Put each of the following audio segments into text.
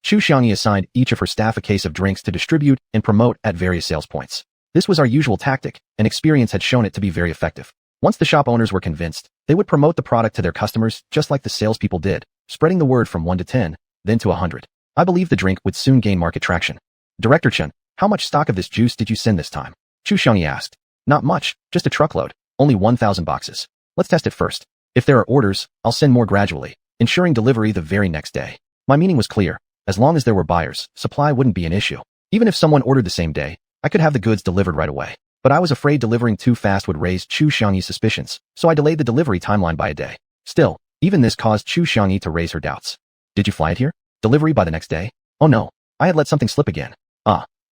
Xiuxian assigned each of her staff a case of drinks to distribute and promote at various sales points. This was our usual tactic, and experience had shown it to be very effective. Once the shop owners were convinced, they would promote the product to their customers just like the salespeople did, spreading the word from 1 to 10, then to 100. I believe the drink would soon gain market traction. Director Chen, how much stock of this juice did you send this time? Xiuxian asked. Not much, just a truckload, only 1,000 boxes. Let's test it first. If there are orders, I'll send more gradually, ensuring delivery the very next day. My meaning was clear. As long as there were buyers, supply wouldn't be an issue. Even if someone ordered the same day, I could have the goods delivered right away. But I was afraid delivering too fast would raise Chu Xiangyi's suspicions, so I delayed the delivery timeline by a day. Still, even this caused Chu Xiangyi to raise her doubts. Did you fly it here? Delivery by the next day? Oh no, I had let something slip again.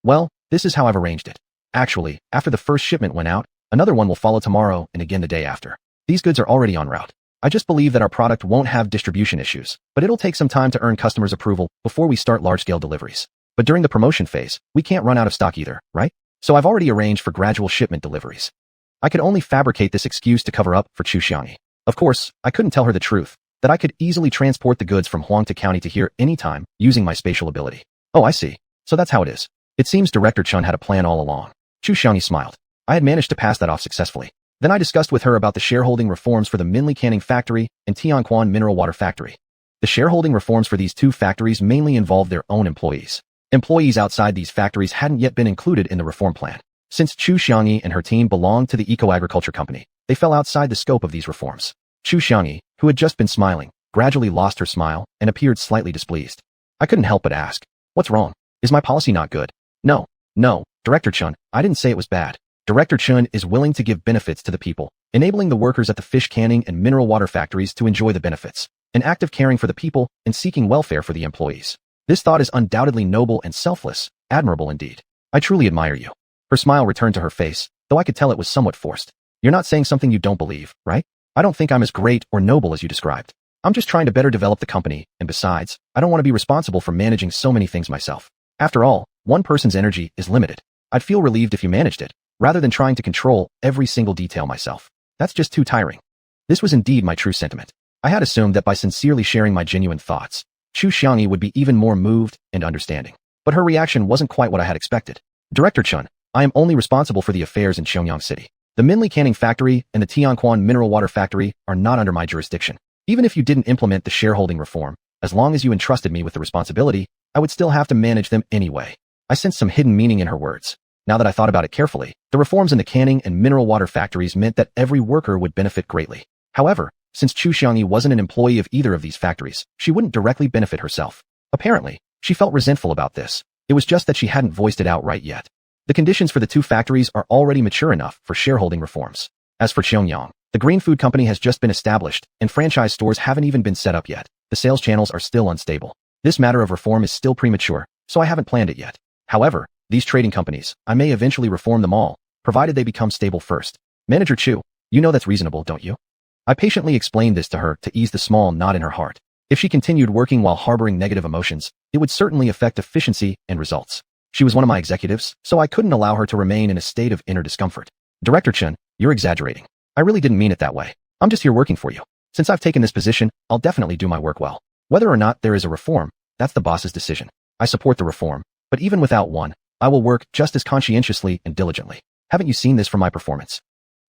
Well, this is how I've arranged it. Actually, after the first shipment went out, another one will follow tomorrow and again the day after. These goods are already en route. I just believe that our product won't have distribution issues, but it'll take some time to earn customers' approval before we start large-scale deliveries. But during the promotion phase, we can't run out of stock either, right? So I've already arranged for gradual shipment deliveries. I could only fabricate this excuse to cover up for Chu Xiangyi. Of course, I couldn't tell her the truth, that I could easily transport the goods from Huangta County to here anytime using my spatial ability. Oh, I see. So that's how it is. It seems Director Chen had a plan all along. Chu Xiangyi smiled. I had managed to pass that off successfully. Then I discussed with her about the shareholding reforms for the Minli Canning Factory and Tianquan Mineral Water Factory. The shareholding reforms for these two factories mainly involved their own employees. Employees outside these factories hadn't yet been included in the reform plan. Since Chu Xiangyi and her team belonged to the eco-agriculture company, they fell outside the scope of these reforms. Chu Xiangyi, who had just been smiling, gradually lost her smile and appeared slightly displeased. I couldn't help but ask, what's wrong? Is my policy not good? No, Director Chen, I didn't say it was bad. Director Chen is willing to give benefits to the people, enabling the workers at the fish canning and mineral water factories to enjoy the benefits, an act of caring for the people and seeking welfare for the employees. This thought is undoubtedly noble and selfless, admirable indeed. I truly admire you. Her smile returned to her face, though I could tell it was somewhat forced. You're not saying something you don't believe, right? I don't think I'm as great or noble as you described. I'm just trying to better develop the company, and besides, I don't want to be responsible for managing so many things myself. After all, one person's energy is limited. I'd feel relieved if you managed it, rather than trying to control every single detail myself. That's just too tiring. This was indeed my true sentiment. I had assumed that by sincerely sharing my genuine thoughts, Chu Xiangyi would be even more moved and understanding. But her reaction wasn't quite what I had expected. Director Chen, I am only responsible for the affairs in Xiangyang City. The Minli Canning Factory and the Tianquan Mineral Water Factory are not under my jurisdiction. Even if you didn't implement the shareholding reform, as long as you entrusted me with the responsibility, I would still have to manage them anyway. I sensed some hidden meaning in her words. Now that I thought about it carefully, the reforms in the canning and mineral water factories meant that every worker would benefit greatly. However, since Chu Xiangyi wasn't an employee of either of these factories, she wouldn't directly benefit herself. Apparently, she felt resentful about this. It was just that she hadn't voiced it outright yet. The conditions for the two factories are already mature enough for shareholding reforms. As for Xiangyang, the green food company has just been established, and franchise stores haven't even been set up yet. The sales channels are still unstable. This matter of reform is still premature, so I haven't planned it yet. However, these trading companies, I may eventually reform them all, provided they become stable first. Manager Chu, you know that's reasonable, don't you? I patiently explained this to her to ease the small knot in her heart. If she continued working while harboring negative emotions, it would certainly affect efficiency and results. She was one of my executives, so I couldn't allow her to remain in a state of inner discomfort. Director Chen, you're exaggerating. I really didn't mean it that way. I'm just here working for you. Since I've taken this position, I'll definitely do my work well. Whether or not there is a reform, that's the boss's decision. I support the reform, but even without one, I will work just as conscientiously and diligently. Haven't you seen this from my performance?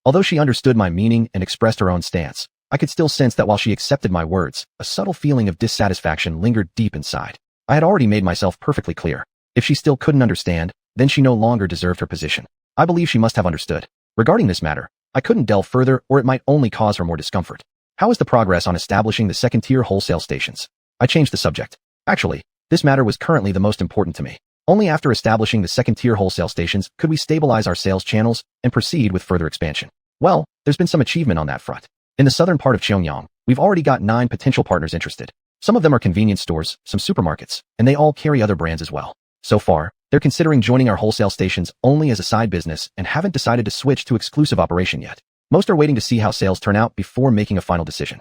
Although she understood my meaning and expressed her own stance, I could still sense that while she accepted my words, a subtle feeling of dissatisfaction lingered deep inside. I had already made myself perfectly clear. If she still couldn't understand, then she no longer deserved her position. I believe she must have understood. Regarding this matter, I couldn't delve further or it might only cause her more discomfort. How is the progress on establishing the second-tier wholesale stations? I changed the subject. Actually, this matter was currently the most important to me. Only after establishing the second-tier wholesale stations could we stabilize our sales channels and proceed with further expansion. Well, there's been some achievement on that front. In the southern part of Xiangyang, we've already got 9 potential partners interested. Some of them are convenience stores, some supermarkets, and they all carry other brands as well. So far, they're considering joining our wholesale stations only as a side business and haven't decided to switch to exclusive operation yet. Most are waiting to see how sales turn out before making a final decision.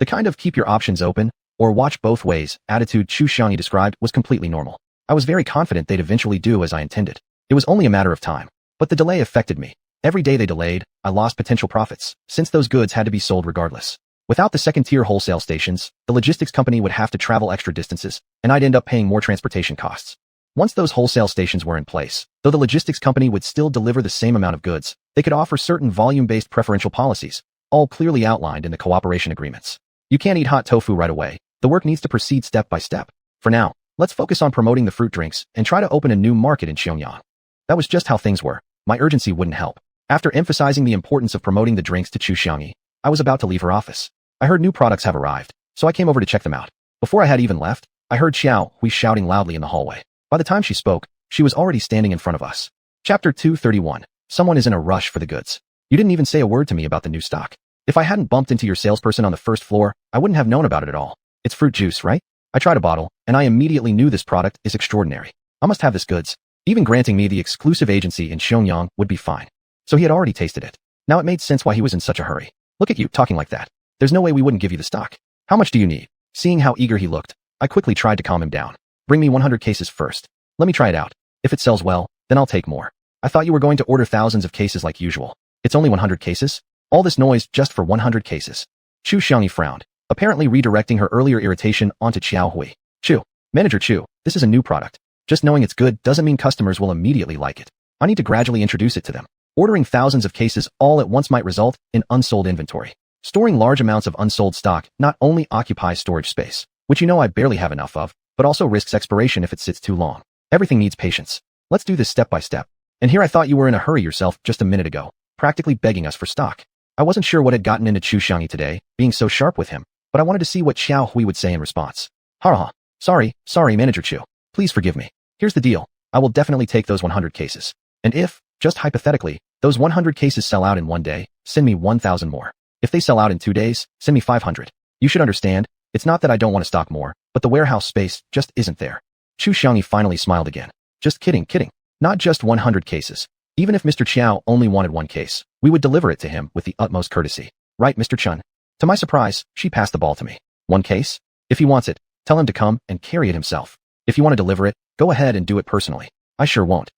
The kind of keep your options open, or watch both ways, attitude Chu Xiangyi described was completely normal. I was very confident they'd eventually do as I intended. It was only a matter of time. But the delay affected me. Every day they delayed, I lost potential profits, since those goods had to be sold regardless. Without the second-tier wholesale stations, the logistics company would have to travel extra distances, and I'd end up paying more transportation costs. Once those wholesale stations were in place, though the logistics company would still deliver the same amount of goods, they could offer certain volume-based preferential policies, all clearly outlined in the cooperation agreements. You can't eat hot tofu right away. The work needs to proceed step by step. For now, let's focus on promoting the fruit drinks and try to open a new market in Xiuxian. That was just how things were. My urgency wouldn't help. After emphasizing the importance of promoting the drinks to xiuxian, I was about to leave her office. I heard new products have arrived, so I came over to check them out. Before I had even left, I heard Xiaohui shouting loudly in the hallway. By the time she spoke, she was already standing in front of us. Chapter 231. Someone is in a rush for the goods. You didn't even say a word to me about the new stock. If I hadn't bumped into your salesperson on the first floor, I wouldn't have known about it at all. It's fruit juice, right? I tried a bottle, and I immediately knew this product is extraordinary. I must have this goods. Even granting me the exclusive agency in Xiuxian would be fine. So he had already tasted it. Now it made sense why he was in such a hurry. Look at you, talking like that. There's no way we wouldn't give you the stock. How much do you need? Seeing how eager he looked, I quickly tried to calm him down. Bring me 100 cases first. Let me try it out. If it sells well, then I'll take more. I thought you were going to order thousands of cases like usual. It's only 100 cases? All this noise just for 100 cases. Xiuxian frowned, apparently redirecting her earlier irritation onto Xiaohui. Chu, Manager Chu, this is a new product. Just knowing it's good doesn't mean customers will immediately like it. I need to gradually introduce it to them. Ordering thousands of cases all at once might result in unsold inventory. Storing large amounts of unsold stock not only occupies storage space, which you know I barely have enough of, but also risks expiration if it sits too long. Everything needs patience. Let's do this step by step. And here I thought you were in a hurry yourself just a minute ago, practically begging us for stock. I wasn't sure what had gotten into Xiuxian today, being so sharp with him, but I wanted to see what Xiaohui would say in response. Ha. Sorry, Manager Chu. Please forgive me. Here's the deal. I will definitely take those 100 cases. And if, just hypothetically, those 100 cases sell out in one day, send me 1,000 more. If they sell out in 2 days, send me 500. You should understand, it's not that I don't want to stock more, but the warehouse space just isn't there. Xiuxian finally smiled again. Just kidding. Not just 100 cases. Even if Mr. Qiao only wanted 1 case, we would deliver it to him with the utmost courtesy. Right, Mr. Chun? To my surprise, she passed the ball to me. 1 case? If he wants it, tell him to come and carry it himself. If you want to deliver it, go ahead and do it personally. I sure won't.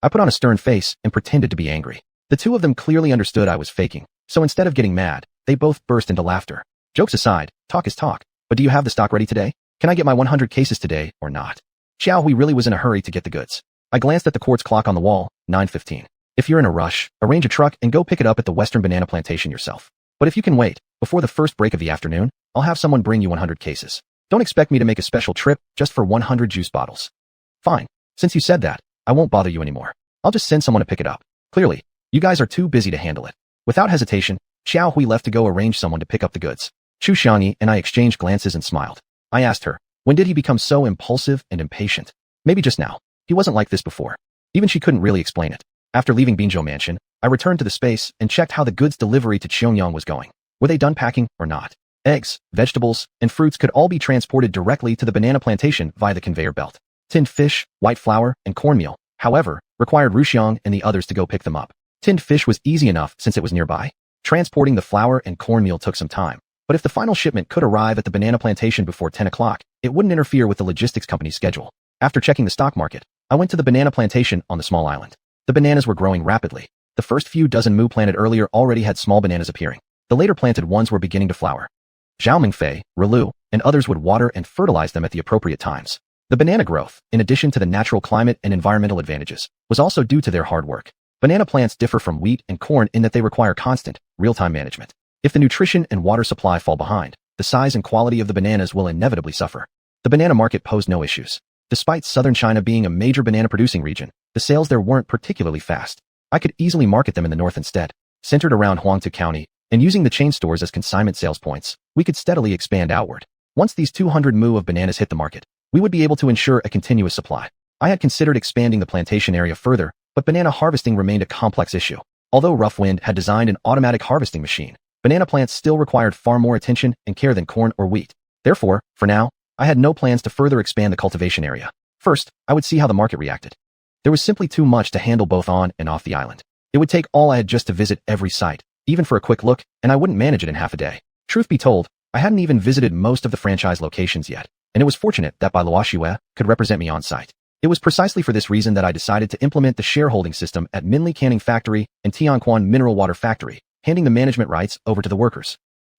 I put on a stern face and pretended to be angry. The two of them clearly understood I was faking, so instead of getting mad, they both burst into laughter. Jokes aside, talk is talk. But do you have the stock ready today? Can I get my 100 cases today or not? Xiaohui really was in a hurry to get the goods. I glanced at the quartz clock on the wall, 9:15. If you're in a rush, arrange a truck and go pick it up at the Western Banana Plantation yourself. But if you can wait, before the first break of the afternoon, I'll have someone bring you 100 cases. Don't expect me to make a special trip just for 100 juice bottles. Fine. Since you said that, I won't bother you anymore. I'll just send someone to pick it up. Clearly, you guys are too busy to handle it. Without hesitation, Xiaohui left to go arrange someone to pick up the goods. Xiuxian and I exchanged glances and smiled. I asked her, when did he become so impulsive and impatient? Maybe just now. He wasn't like this before. Even she couldn't really explain it. After leaving Binzhou Mansion, I returned to the space and checked how the goods delivery to Xiuxian was going. Were they done packing or not? Eggs, vegetables, and fruits could all be transported directly to the banana plantation via the conveyor belt. Tinned fish, white flour, and cornmeal, however, required Ruxiang and the others to go pick them up. Tinned fish was easy enough since it was nearby. Transporting the flour and cornmeal took some time, but if the final shipment could arrive at the banana plantation before 10 o'clock, it wouldn't interfere with the logistics company's schedule. After checking the stock market, I went to the banana plantation on the small island. The bananas were growing rapidly. The first few dozen mu planted earlier already had small bananas appearing. The later planted ones were beginning to flower. Zhao Mingfei, Rilu, and others would water and fertilize them at the appropriate times. The banana growth, in addition to the natural climate and environmental advantages, was also due to their hard work. Banana plants differ from wheat and corn in that they require constant, real-time management. If the nutrition and water supply fall behind, the size and quality of the bananas will inevitably suffer. The banana market posed no issues. Despite southern China being a major banana-producing region, the sales there weren't particularly fast. I could easily market them in the north instead. Centered around Huangtu County, and using the chain stores as consignment sales points, we could steadily expand outward. Once these 200 mu of bananas hit the market, we would be able to ensure a continuous supply. I had considered expanding the plantation area further, but banana harvesting remained a complex issue. Although Rough Wind had designed an automatic harvesting machine, banana plants still required far more attention and care than corn or wheat. Therefore, for now, I had no plans to further expand the cultivation area. First, I would see how the market reacted. There was simply too much to handle both on and off the island. It would take all I had just to visit every site, even for a quick look, and I wouldn't manage it in half a day. Truth be told, I hadn't even visited most of the franchise locations yet, and it was fortunate that Bai Luoxue could represent me on site. It was precisely for this reason that I decided to implement the shareholding system at Minli Canning Factory and Tianquan Mineral Water Factory, handing the management rights over to the workers.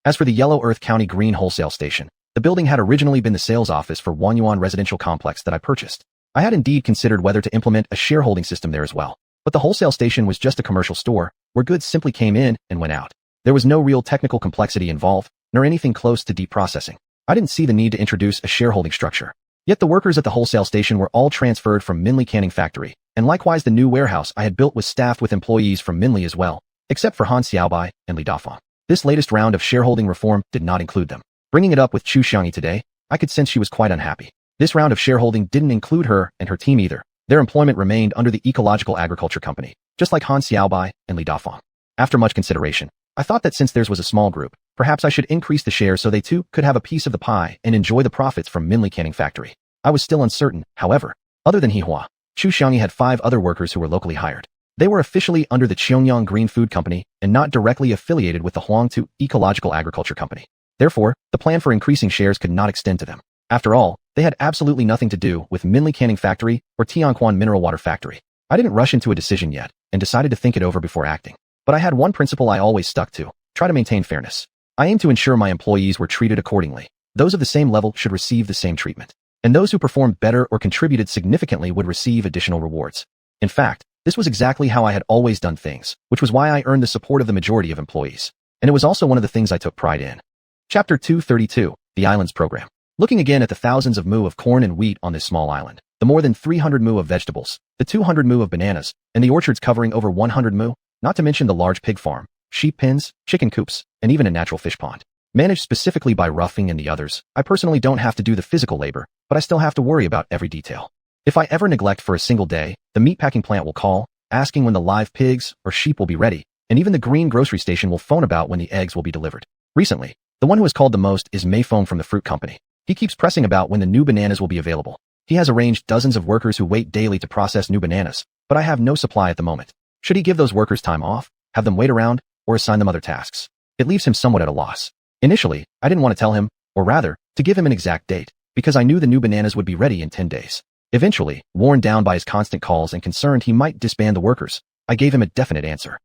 As for the Yellow Earth County Green Wholesale Station, the building had originally been the sales office for Xuanhuan residential complex that I purchased. I had indeed considered whether to implement a shareholding system there as well, but the wholesale station was just a commercial store where goods simply came in and went out. There was no real technical complexity involved, nor anything close to deep processing. I didn't see the need to introduce a shareholding structure. Yet the workers at the wholesale station were all transferred from Minli Canning Factory, and likewise the new warehouse I had built was staffed with employees from Minli as well, except for Han Xiaobai and Li Dafeng. This latest round of shareholding reform did not include them. Bringing it up with xiuxian today, I could sense she was quite unhappy. This round of shareholding didn't include her and her team either. Their employment remained under the Ecological Agriculture Company, just like Han Xiaobai and Li Dafeng. After much consideration, I thought that since theirs was a small group, perhaps I should increase the shares so they too could have a piece of the pie and enjoy the profits from Minli Canning Factory. I was still uncertain, however. Other than Hihua, xiuxian had 5 other workers who were locally hired. They were officially under the Xiangyang Green Food Company and not directly affiliated with the Huangtu Ecological Agriculture Company. Therefore, the plan for increasing shares could not extend to them. After all, they had absolutely nothing to do with Minli Canning Factory or Tianquan Mineral Water Factory. I didn't rush into a decision yet and decided to think it over before acting. But I had one principle I always stuck to: try to maintain fairness. I aim to ensure my employees were treated accordingly. Those of the same level should receive the same treatment, and those who performed better or contributed significantly would receive additional rewards. In fact, this was exactly how I had always done things, which was why I earned the support of the majority of employees. And it was also one of the things I took pride in. Chapter 232, The Islands Program. Looking again at the thousands of mu of corn and wheat on this small island, the more than 300 mu of vegetables, the 200 mu of bananas, and the orchards covering over 100 mu, not to mention the large pig farm, sheep pens, chicken coops, and even a natural fish pond. Managed specifically by Roughing and the others, I personally don't have to do the physical labor, but I still have to worry about every detail. If I ever neglect for a single day, the meatpacking plant will call, asking when the live pigs or sheep will be ready, and even the green grocery station will phone about when the eggs will be delivered. Recently, the one who has called the most is Mayphone from the fruit company. He keeps pressing about when the new bananas will be available. He has arranged dozens of workers who wait daily to process new bananas, but I have no supply at the moment. Should he give those workers time off, have them wait around, or assign them other tasks? It leaves him somewhat at a loss. Initially, I didn't want to tell him, or rather, to give him an exact date, because I knew the new bananas would be ready in 10 days. Eventually, worn down by his constant calls and concerned he might disband the workers, I gave him a definite answer.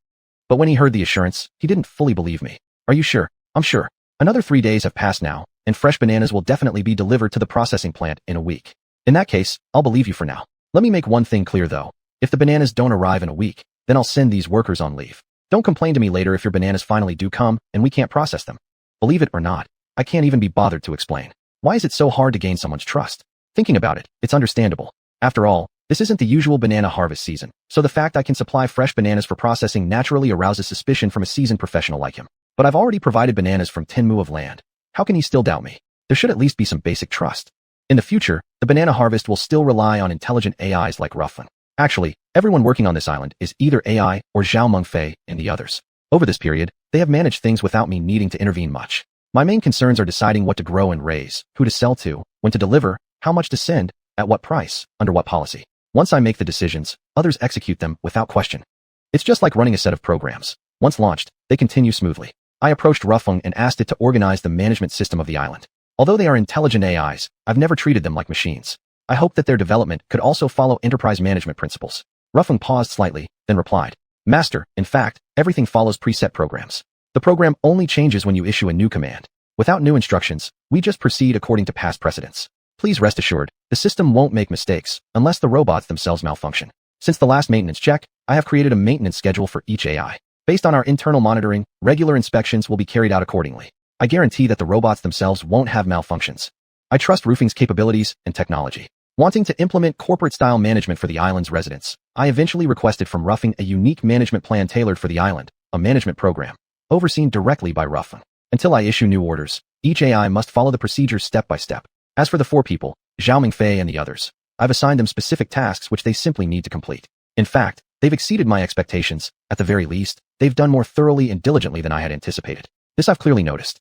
But when he heard the assurance, he didn't fully believe me. Are you sure? I'm sure. Another 3 days have passed now, and fresh bananas will definitely be delivered to the processing plant in a week. In that case, I'll believe you for now. Let me make one thing clear though. If the bananas don't arrive in a week, then I'll send these workers on leave. Don't complain to me later if your bananas finally do come and we can't process them. Believe it or not, I can't even be bothered to explain. Why is it so hard to gain someone's trust? Thinking about it, it's understandable. After all, this isn't the usual banana harvest season, so the fact I can supply fresh bananas for processing naturally arouses suspicion from a seasoned professional like him. But I've already provided bananas from 10 mu of land. How can he still doubt me? There should at least be some basic trust. In the future, the banana harvest will still rely on intelligent AIs like Roughling. Actually, everyone working on this island is either AI or Zhao Mengfei and the others. Over this period, they have managed things without me needing to intervene much. My main concerns are deciding what to grow and raise, who to sell to, when to deliver, how much to send, at what price, under what policy. Once I make the decisions, others execute them without question. It's just like running a set of programs. Once launched, they continue smoothly. I approached Roughling and asked it to organize the management system of the island. Although they are intelligent AIs, I've never treated them like machines. I hope that their development could also follow enterprise management principles. Roughling paused slightly, then replied, Master, in fact, everything follows preset programs. The program only changes when you issue a new command. Without new instructions, we just proceed according to past precedents. Please rest assured, the system won't make mistakes unless the robots themselves malfunction. Since the last maintenance check, I have created a maintenance schedule for each AI. Based on our internal monitoring, regular inspections will be carried out accordingly. I guarantee that the robots themselves won't have malfunctions. I trust Roofing's capabilities and technology. Wanting to implement corporate-style management for the island's residents, I eventually requested from Roughing a unique management plan tailored for the island, a management program, overseen directly by Roughing. Until I issue new orders, each AI must follow the procedures step by step. As for the 4 people, Zhao Mengfei and the others, I've assigned them specific tasks which they simply need to complete. In fact, they've exceeded my expectations. At the very least, they've done more thoroughly and diligently than I had anticipated. This I've clearly noticed.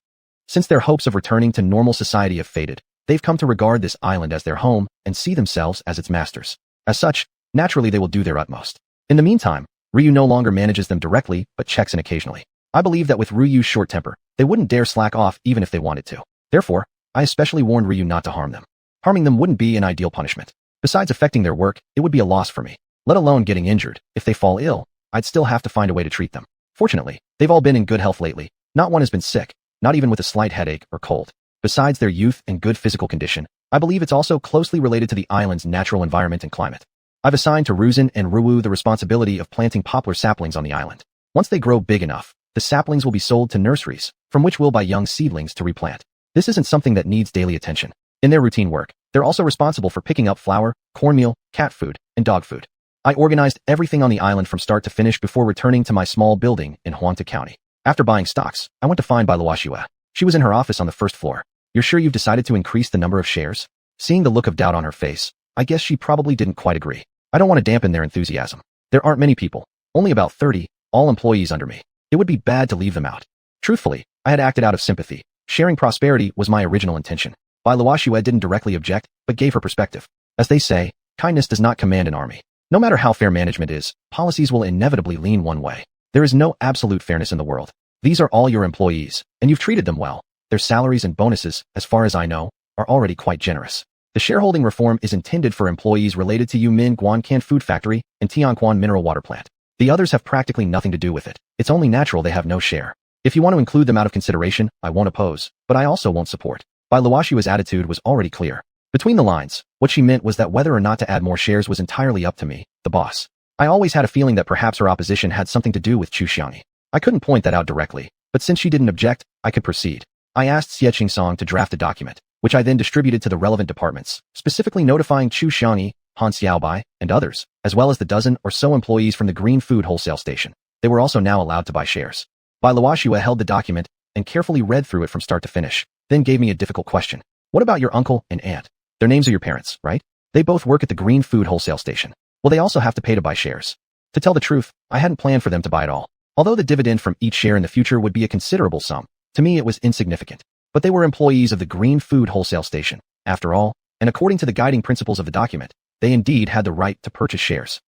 Since their hopes of returning to normal society have faded, they've come to regard this island as their home and see themselves as its masters. As such, naturally they will do their utmost. In the meantime, Ryu no longer manages them directly, but checks in occasionally. I believe that with Ryu's short temper, they wouldn't dare slack off even if they wanted to. Therefore, I especially warned Ryu not to harm them. Harming them wouldn't be an ideal punishment. Besides affecting their work, it would be a loss for me. Let alone getting injured. If they fall ill, I'd still have to find a way to treat them. Fortunately, they've all been in good health lately. Not one has been sick. not even with a slight headache or cold. Besides their youth and good physical condition, I believe it's also closely related to the island's natural environment and climate. I've assigned to Ruzin and Ruwu the responsibility of planting poplar saplings on the island. Once they grow big enough, the saplings will be sold to nurseries, from which we'll buy young seedlings to replant. This isn't something that needs daily attention. In their routine work, they're also responsible for picking up flour, cornmeal, cat food, and dog food. I organized everything on the island from start to finish before returning to my small building in Huanta County. After buying stocks, I went to find Bailuoxue. She was in her office on the first floor. You're sure you've decided to increase the number of shares? Seeing the look of doubt on her face, I guess she probably didn't quite agree. I don't want to dampen their enthusiasm. There aren't many people, only about 30, all employees under me. It would be bad to leave them out. Truthfully, I had acted out of sympathy. Sharing prosperity was my original intention. Bailuoxue didn't directly object, but gave her perspective. As they say, kindness does not command an army. No matter how fair management is, policies will inevitably lean one way. There is no absolute fairness in the world. These are all your employees, and you've treated them well. Their salaries and bonuses, as far as I know, are already quite generous. The shareholding reform is intended for employees related to Yumin Guancan Food Factory and Tianquan Mineral Water Plant. The others have practically nothing to do with it. It's only natural they have no share. If you want to include them out of consideration, I won't oppose, but I also won't support. Bailuoxue's attitude was already clear. Between the lines, what she meant was that whether or not to add more shares was entirely up to me, the boss. I always had a feeling that perhaps her opposition had something to do with xiuxian. I couldn't point that out directly, but since she didn't object, I could proceed. I asked xiuxian to draft a document, which I then distributed to the relevant departments, specifically notifying xiuxian, Han Xiaobai, and others, as well as the dozen or so employees from the Green Food Wholesale Station. They were also now allowed to buy shares. Bailuoxue held the document and carefully read through it from start to finish, then gave me a difficult question. What about your uncle and aunt? Their names are your parents, right? They both work at the Green Food Wholesale Station. Will they also have to pay to buy shares? To tell the truth, I hadn't planned for them to buy it all. Although the dividend from each share in the future would be a considerable sum, to me it was insignificant. But they were employees of the Green Food Wholesale Station, after all, and according to the guiding principles of the document, they indeed had the right to purchase shares.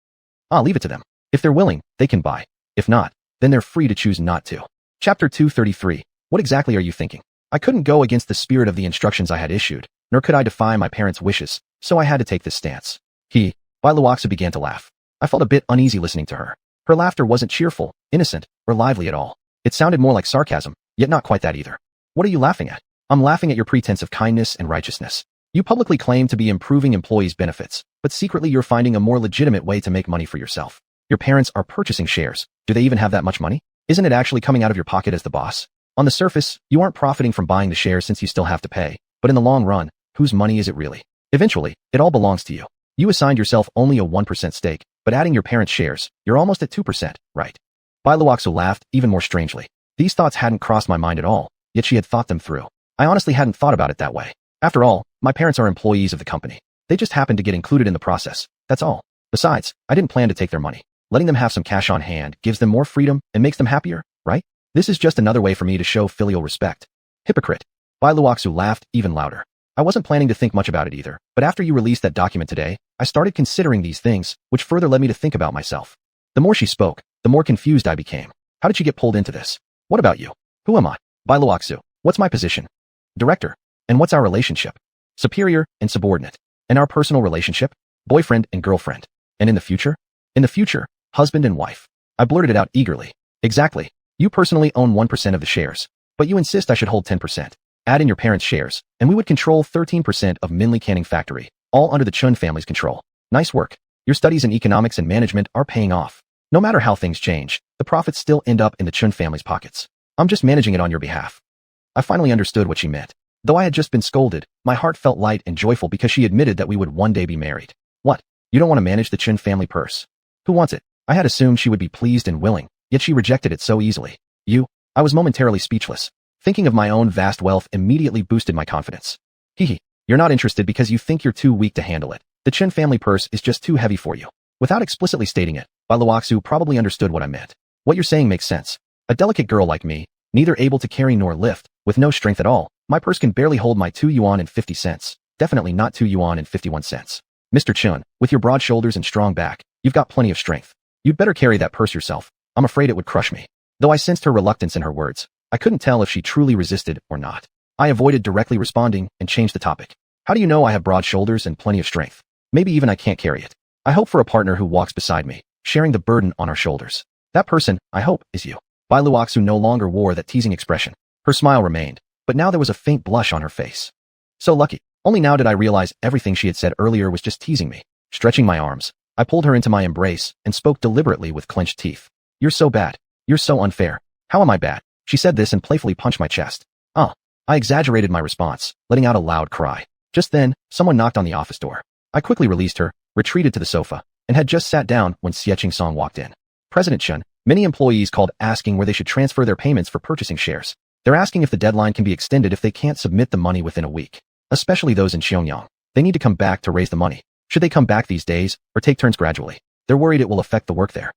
I'll leave it to them. If they're willing, they can buy. If not, then they're free to choose not to. Chapter 233. What exactly are you thinking? I couldn't go against the spirit of the instructions I had issued, nor could I defy my parents' wishes, so I had to take this stance. Bailuoxue began to laugh. I felt a bit uneasy listening to her. Her laughter wasn't cheerful, innocent, or lively at all. It sounded more like sarcasm, yet not quite that either. What are you laughing at? I'm laughing at your pretense of kindness and righteousness. You publicly claim to be improving employees' benefits, but secretly you're finding a more legitimate way to make money for yourself. Your parents are purchasing shares. Do they even have that much money? Isn't it actually coming out of your pocket as the boss? On the surface, you aren't profiting from buying the shares since you still have to pay, but in the long run, whose money is it really? Eventually, it all belongs to you. You assigned yourself only a 1% stake, but adding your parents' shares, you're almost at 2%, right? Bailuoxue laughed even more strangely. These thoughts hadn't crossed my mind at all, yet she had thought them through. I honestly hadn't thought about it that way. After all, my parents are employees of the company. They just happened to get included in the process, that's all. Besides, I didn't plan to take their money. Letting them have some cash on hand gives them more freedom and makes them happier, right? This is just another way for me to show filial respect. Hypocrite. Bailuoxue laughed even louder. I wasn't planning to think much about it either, but after you released that document today, I started considering these things, which further led me to think about myself. The more she spoke, the more confused I became. How did she get pulled into this? What about you? Who am I? Bailuoxue. What's my position? Director. And what's our relationship? Superior and subordinate. And our personal relationship? Boyfriend and girlfriend. And in the future? In the future, husband and wife. I blurted it out eagerly. Exactly. You personally own 1% of the shares, but you insist I should hold 10%. Add in your parents' shares, and we would control 13% of Minli Canning Factory, all under the Chun family's control. Nice work. Your studies in economics and management are paying off. No matter how things change, the profits still end up in the Chun family's pockets. I'm just managing it on your behalf. I finally understood what she meant. Though I had just been scolded, my heart felt light and joyful because she admitted that we would one day be married. What? You don't want to manage the Chun family purse? Who wants it? I had assumed she would be pleased and willing, yet she rejected it so easily. You? I was momentarily speechless. Thinking of my own vast wealth immediately boosted my confidence. You're not interested because you think you're too weak to handle it. The Chen family purse is just too heavy for you. Without explicitly stating it, Bailuoxue probably understood what I meant. What you're saying makes sense. A delicate girl like me, neither able to carry nor lift, with no strength at all, my purse can barely hold my 2 yuan and 50 cents. Definitely not 2 yuan and 51 cents. Mr. Chun, with your broad shoulders and strong back, you've got plenty of strength. You'd better carry that purse yourself. I'm afraid it would crush me. Though I sensed her reluctance in her words, I couldn't tell if she truly resisted or not. I avoided directly responding and changed the topic. How do you know I have broad shoulders and plenty of strength? Maybe even I can't carry it. I hope for a partner who walks beside me, sharing the burden on our shoulders. That person, I hope, is you. Bailuoxue no longer wore that teasing expression. Her smile remained, but now there was a faint blush on her face. So lucky. Only now did I realize everything she had said earlier was just teasing me. Stretching my arms, I pulled her into my embrace and spoke deliberately with clenched teeth. You're so bad. You're so unfair. How am I bad? She said this and playfully punched my chest. I exaggerated my response, letting out a loud cry. Just then, someone knocked on the office door. I quickly released her, retreated to the sofa, and had just sat down when xiuxian walked in. President Chen, many employees called asking where they should transfer their payments for purchasing shares. They're asking if the deadline can be extended if they can't submit the money within a week. Especially those in Xianxia. They need to come back to raise the money. Should they come back these days, or take turns gradually? They're worried it will affect the work there.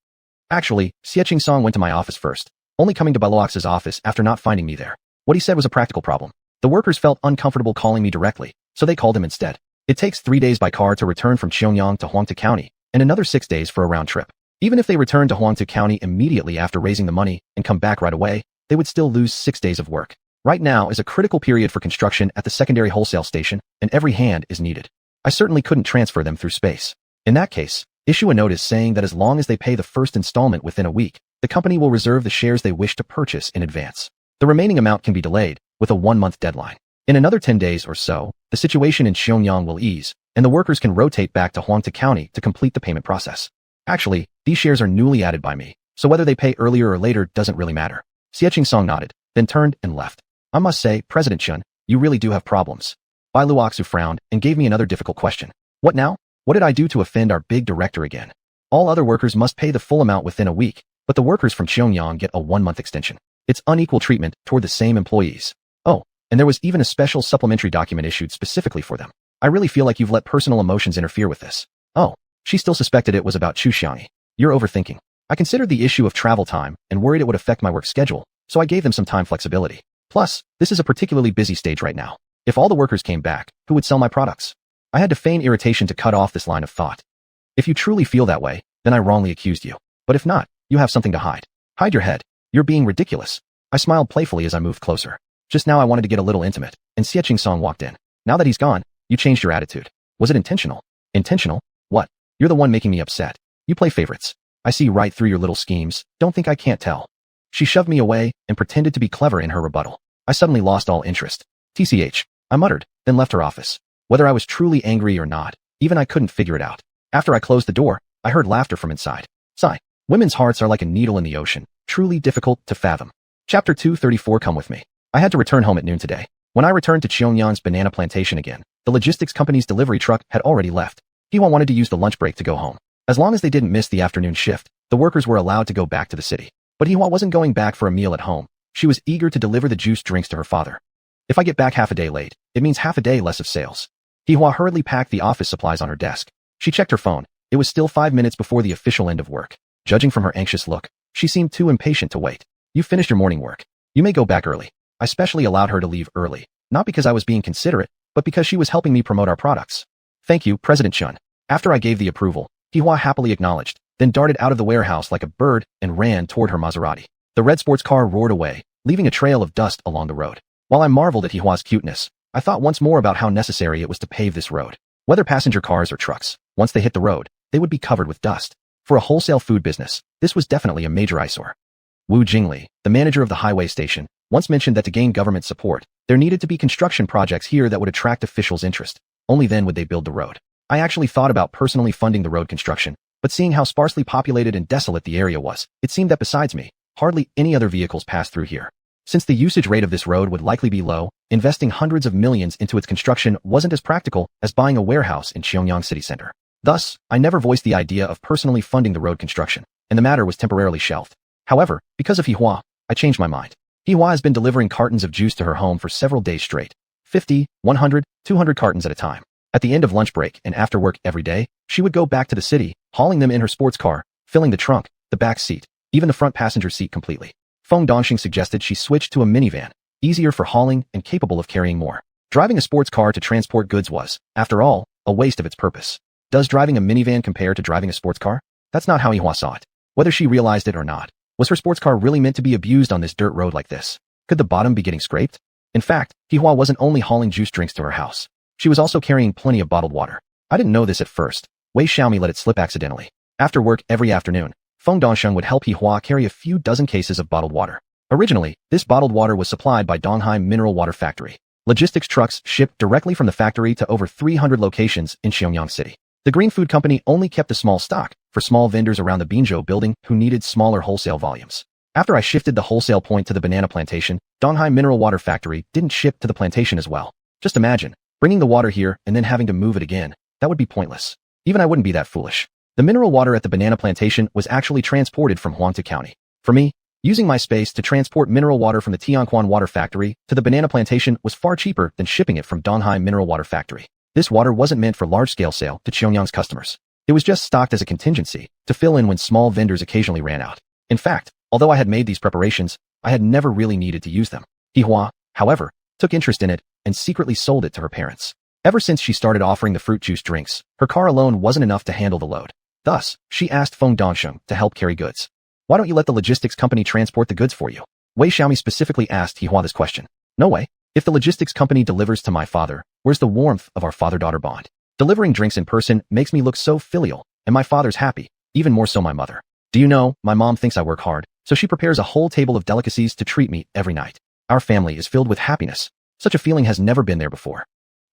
Actually, xiuxian went to my office first, only coming to Baluox's office after not finding me there. What he said was a practical problem. The workers felt uncomfortable calling me directly, so they called him instead. It takes 3 days by car to return from Xianxia to Huangtu County, and another 6 days for a round trip. Even if they return to Huangtu County immediately after raising the money and come back right away, they would still lose 6 days of work. Right now is a critical period for construction at the secondary wholesale station, and every hand is needed. I certainly couldn't transfer them through space. In that case, issue a notice saying that as long as they pay the first installment within a week, the company will reserve the shares they wish to purchase in advance. The remaining amount can be delayed, with a 1-month deadline. In another 10 days or so, the situation in Xianxia will ease, and the workers can rotate back to Huangtu County to complete the payment process. Actually, these shares are newly added by me, so whether they pay earlier or later doesn't really matter. Xiuxian nodded, then turned and left. I must say, President Chen, you really do have problems. Bai Luoxu frowned and gave me another difficult question. What now? What did I do to offend our big director again? All other workers must pay the full amount within a week, but the workers from Xianxia get a 1-month extension. It's unequal treatment toward the same employees. Oh, and there was even a special supplementary document issued specifically for them. I really feel like you've let personal emotions interfere with this. Oh, she still suspected it was about xiuxian. You're overthinking. I considered the issue of travel time and worried it would affect my work schedule, so I gave them some time flexibility. Plus, this is a particularly busy stage right now. If all the workers came back, who would sell my products? I had to feign irritation to cut off this line of thought. If you truly feel that way, then I wrongly accused you. But if not, you have something to hide. Hide your head. You're being ridiculous. I smiled playfully as I moved closer. Just now I wanted to get a little intimate, and xiuxian walked in. Now that he's gone, you changed your attitude. Was it intentional? Intentional? What? You're the one making me upset. You play favorites. I see right through your little schemes. Don't think I can't tell. She shoved me away and pretended to be clever in her rebuttal. I suddenly lost all interest. TCH, I muttered, then left her office. Whether I was truly angry or not, even I couldn't figure it out. After I closed the door, I heard laughter from inside. Sigh. Women's hearts are like a needle in the ocean, truly difficult to fathom. Chapter 234. Come with me. I had to return home at noon today. When I returned to Xianxia's banana plantation again, the logistics company's delivery truck had already left. Hiwa wanted to use the lunch break to go home. As long as they didn't miss the afternoon shift, the workers were allowed to go back to the city. But Hiwa wasn't going back for a meal at home. She was eager to deliver the juice drinks to her father. If I get back half a day late, it means half a day less of sales. Hiwa hurriedly packed the office supplies on her desk. She checked her phone. It was still 5 minutes before the official end of work. Judging from her anxious look, she seemed too impatient to wait. You finished your morning work. You may go back early. I specially allowed her to leave early, not because I was being considerate, but because she was helping me promote our products. Thank you, President Chen. After I gave the approval, Hiwa happily acknowledged, then darted out of the warehouse like a bird and ran toward her Maserati. The red sports car roared away, leaving a trail of dust along the road. While I marveled at Hiwa's cuteness, I thought once more about how necessary it was to pave this road. Whether passenger cars or trucks, once they hit the road, they would be covered with dust. For a wholesale food business, this was definitely a major eyesore. Wu Jingli, the manager of the highway station, once mentioned that to gain government support, there needed to be construction projects here that would attract officials' interest. Only then would they build the road. I actually thought about personally funding the road construction, but seeing how sparsely populated and desolate the area was, it seemed that besides me, hardly any other vehicles passed through here. Since the usage rate of this road would likely be low, investing hundreds of millions into its construction wasn't as practical as buying a warehouse in Xiangyang city center. Thus, I never voiced the idea of personally funding the road construction, and the matter was temporarily shelved. However, because of Hihua, I changed my mind. Hihua has been delivering cartons of juice to her home for several days straight. 50, 100, 200 cartons at a time. At the end of lunch break and after work every day, she would go back to the city, hauling them in her sports car, filling the trunk, the back seat, even the front passenger seat completely. Feng Dongxing suggested she switch to a minivan, easier for hauling and capable of carrying more. Driving a sports car to transport goods was, after all, a waste of its purpose. Does driving a minivan compare to driving a sports car? That's not how Hihua saw it. Whether she realized it or not, was her sports car really meant to be abused on this dirt road like this? Could the bottom be getting scraped? In fact, Hihua wasn't only hauling juice drinks to her house. She was also carrying plenty of bottled water. I didn't know this at first. Wei Xiaomi let it slip accidentally. After work every afternoon, Feng Dongsheng would help Hihua carry a few dozen cases of bottled water. Originally, this bottled water was supplied by Donghai Mineral Water Factory. Logistics trucks shipped directly from the factory to over 300 locations in Xiuxian City. The green food company only kept a small stock for small vendors around the Binzhou building who needed smaller wholesale volumes. After I shifted the wholesale point to the banana plantation, Donghai Mineral Water Factory didn't ship to the plantation as well. Just imagine, bringing the water here and then having to move it again. That would be pointless. Even I wouldn't be that foolish. The mineral water at the banana plantation was actually transported from Huangtu County. For me, using my space to transport mineral water from the Xuanhuan Water Factory to the banana plantation was far cheaper than shipping it from Donghai Mineral Water Factory. This water wasn't meant for large-scale sale to Xiuxian's customers. It was just stocked as a contingency to fill in when small vendors occasionally ran out. In fact, although I had made these preparations, I had never really needed to use them. Hihua, however, took interest in it and secretly sold it to her parents. Ever since she started offering the fruit juice drinks, her car alone wasn't enough to handle the load. Thus, she asked Feng Dongsheng to help carry goods. Why don't you let the logistics company transport the goods for you? Wei Xiaomi specifically asked Hihua this question. No way. If the logistics company delivers to my father, where's the warmth of our father-daughter bond? Delivering drinks in person makes me look so filial, and my father's happy, even more so my mother. Do you know, my mom thinks I work hard, so she prepares a whole table of delicacies to treat me every night. Our family is filled with happiness. Such a feeling has never been there before.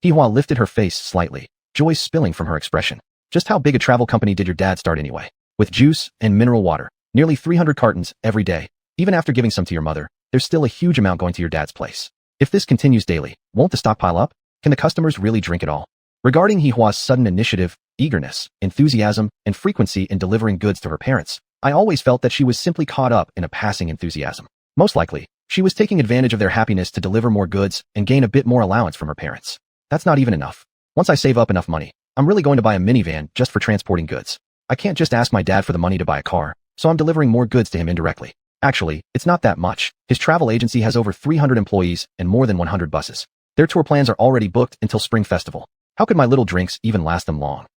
Hihua lifted her face slightly, joy spilling from her expression. Just how big a travel company did your dad start anyway? With juice and mineral water. Nearly 300 cartons every day. Even after giving some to your mother, there's still a huge amount going to your dad's place. If this continues daily, won't the stock pile up? Can the customers really drink it all? Regarding Hihua's sudden initiative, eagerness, enthusiasm, and frequency in delivering goods to her parents, I always felt that she was simply caught up in a passing enthusiasm. Most likely, she was taking advantage of their happiness to deliver more goods and gain a bit more allowance from her parents. That's not even enough. Once I save up enough money, I'm really going to buy a minivan just for transporting goods. I can't just ask my dad for the money to buy a car, so I'm delivering more goods to him indirectly. Actually, it's not that much. His travel agency has over 300 employees and more than 100 buses. Their tour plans are already booked until Spring Festival. How could my little drinks even last them long?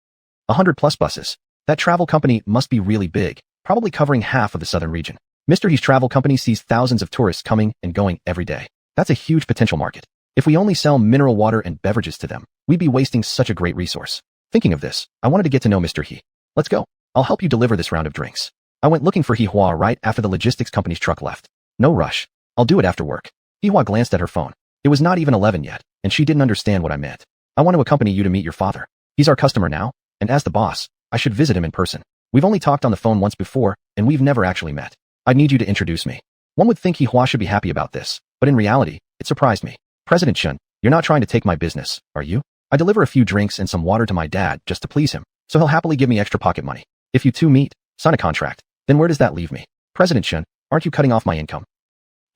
100+ buses. That travel company must be really big, probably covering half of the southern region. Mr. He's travel company sees thousands of tourists coming and going every day. That's a huge potential market. If we only sell mineral water and beverages to them, we'd be wasting such a great resource. Thinking of this, I wanted to get to know Mr. He. Let's go. I'll help you deliver this round of drinks. I went looking for Hihua right after the logistics company's truck left. No rush. I'll do it after work. Hihua glanced at her phone. It was not even 11 yet, and she didn't understand what I meant. I want to accompany you to meet your father. He's our customer now, and as the boss, I should visit him in person. We've only talked on the phone once before, and we've never actually met. I need you to introduce me. One would think Hihua should be happy about this, but in reality, it surprised me. President Chen, you're not trying to take my business, are you? I deliver a few drinks and some water to my dad just to please him, so he'll happily give me extra pocket money. If you two meet, sign a contract, then where does that leave me? President Chen, aren't you cutting off my income?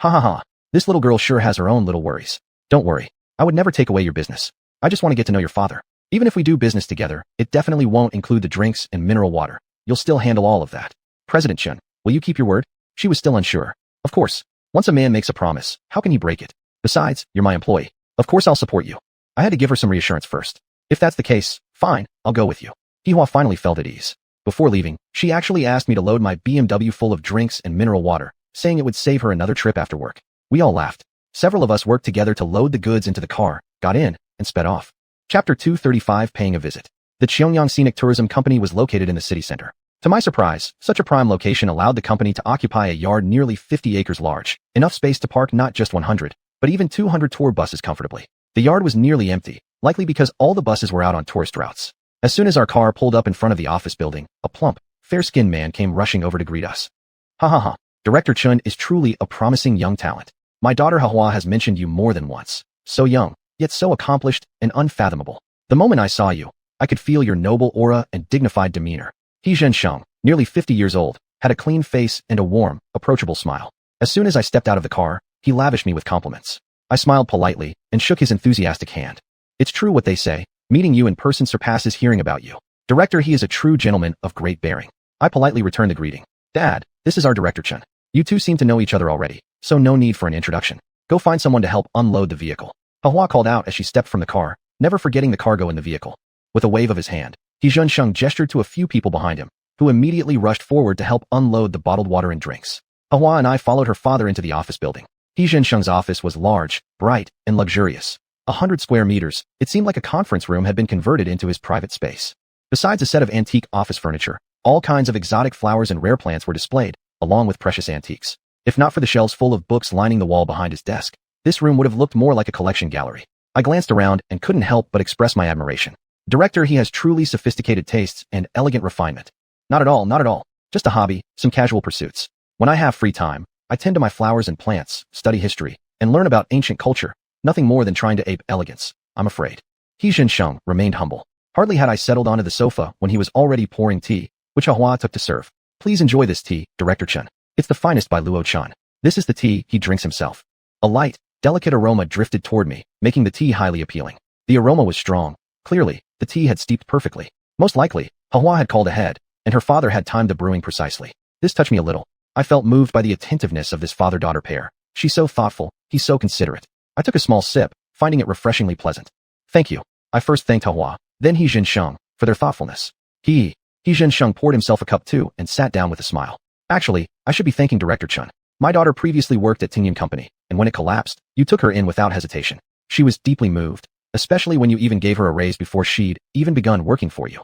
Ha ha ha. This little girl sure has her own little worries. Don't worry. I would never take away your business. I just want to get to know your father. Even if we do business together, it definitely won't include the drinks and mineral water. You'll still handle all of that. President Chen, will you keep your word? She was still unsure. Of course. Once a man makes a promise, how can he break it? Besides, you're my employee. Of course I'll support you. I had to give her some reassurance first. If that's the case, fine, I'll go with you. Hihua finally felt at ease. Before leaving, she actually asked me to load my BMW full of drinks and mineral water, saying it would save her another trip after work. We all laughed. Several of us worked together to load the goods into the car, got in, and sped off. Chapter 235 Paying a Visit. The Xiuxian Scenic Tourism Company was located in the city center. To my surprise, such a prime location allowed the company to occupy a yard nearly 50 acres large, enough space to park not just 100, but even 200 tour buses comfortably. The yard was nearly empty, likely because all the buses were out on tourist routes. As soon as our car pulled up in front of the office building, a plump, fair-skinned man came rushing over to greet us. Ha ha ha. Director Chun is truly a promising young talent. My daughter Hahua has mentioned you more than once. So young, yet so accomplished and unfathomable. The moment I saw you, I could feel your noble aura and dignified demeanor. He Zhensheng, nearly 50 years old, had a clean face and a warm, approachable smile. As soon as I stepped out of the car, he lavished me with compliments. I smiled politely and shook his enthusiastic hand. It's true what they say, meeting you in person surpasses hearing about you. Director, he is a true gentleman of great bearing. I politely returned the greeting. Dad, this is our Director Chen. You two seem to know each other already, so no need for an introduction. Go find someone to help unload the vehicle. Hahua called out as she stepped from the car, never forgetting the cargo in the vehicle. With a wave of his hand, He Zhensheng gestured to a few people behind him, who immediately rushed forward to help unload the bottled water and drinks. Hahua and I followed her father into the office building. He Zhensheng's office was large, bright, and luxurious. 100 square meters, it seemed like a conference room had been converted into his private space. Besides a set of antique office furniture, all kinds of exotic flowers and rare plants were displayed, along with precious antiques. If not for the shelves full of books lining the wall behind his desk, this room would have looked more like a collection gallery. I glanced around and couldn't help but express my admiration. Director, he has truly sophisticated tastes and elegant refinement. Not at all, not at all. Just a hobby, some casual pursuits. When I have free time, I tend to my flowers and plants, study history, and learn about ancient culture. Nothing more than trying to ape elegance, I'm afraid. Xiuxian remained humble. Hardly had I settled onto the sofa when he was already pouring tea, which Xianhua took to serve. Please enjoy this tea, Director Chen. It's the finest by Luo Chan. This is the tea he drinks himself. A light, delicate aroma drifted toward me, making the tea highly appealing. The aroma was strong. Clearly, the tea had steeped perfectly. Most likely, Xianhua had called ahead, and her father had timed the brewing precisely. This touched me a little. I felt moved by the attentiveness of this father-daughter pair. She's so thoughtful, he's so considerate. I took a small sip, finding it refreshingly pleasant. Thank you. I first thanked Xianhua, then Xiuxian, for their thoughtfulness. Xiuxian poured himself a cup too and sat down with a smile. Actually, I should be thanking Director Chen. My daughter previously worked at Tingyun Company, and when it collapsed, you took her in without hesitation. She was deeply moved, especially when you even gave her a raise before she'd even begun working for you.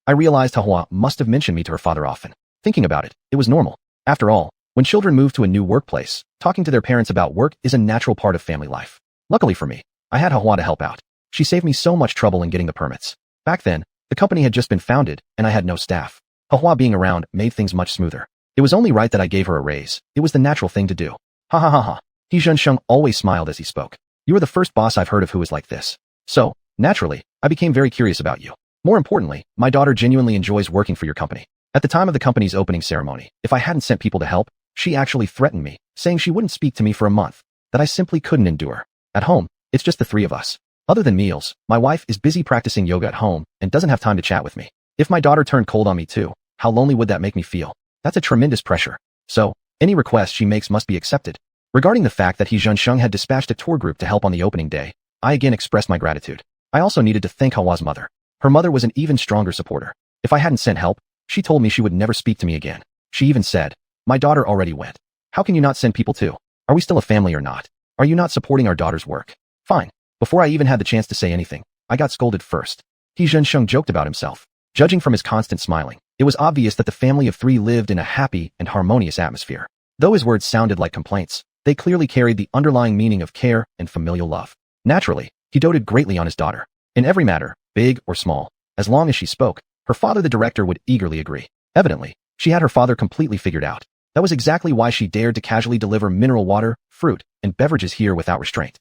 I realized Xianhua must have mentioned me to her father often. Thinking about it, it was normal. After all, when children move to a new workplace, talking to their parents about work is a natural part of family life. Luckily for me, I had Xianhua to help out. She saved me so much trouble in getting the permits. Back then, the company had just been founded, and I had no staff. Xianhua being around made things much smoother. It was only right that I gave her a raise. It was the natural thing to do. Ha ha ha ha. Xiuxian always smiled as he spoke. You are the first boss I've heard of who is like this. So, naturally, I became very curious about you. More importantly, my daughter genuinely enjoys working for your company. At the time of the company's opening ceremony, if I hadn't sent people to help, she actually threatened me, saying she wouldn't speak to me for a month, that I simply couldn't endure. At home, it's just the three of us. Other than meals, my wife is busy practicing yoga at home and doesn't have time to chat with me. If my daughter turned cold on me too, how lonely would that make me feel? That's a tremendous pressure. So, any request she makes must be accepted. Regarding the fact that Xiuxian had dispatched a tour group to help on the opening day, I again expressed my gratitude. I also needed to thank Hawa's mother. Her mother was an even stronger supporter. If I hadn't sent help, she told me she would never speak to me again. She even said, my daughter already went. How can you not send people too? Are we still a family or not? Are you not supporting our daughter's work? Fine. Before I even had the chance to say anything, I got scolded first. Xiuxian joked about himself. Judging from his constant smiling, it was obvious that the family of three lived in a happy and harmonious atmosphere. Though his words sounded like complaints, they clearly carried the underlying meaning of care and familial love. Naturally, he doted greatly on his daughter. In every matter, big or small, as long as she spoke, her father the director would eagerly agree. Evidently, she had her father completely figured out. That was exactly why she dared to casually deliver mineral water, fruit, and beverages here without restraint.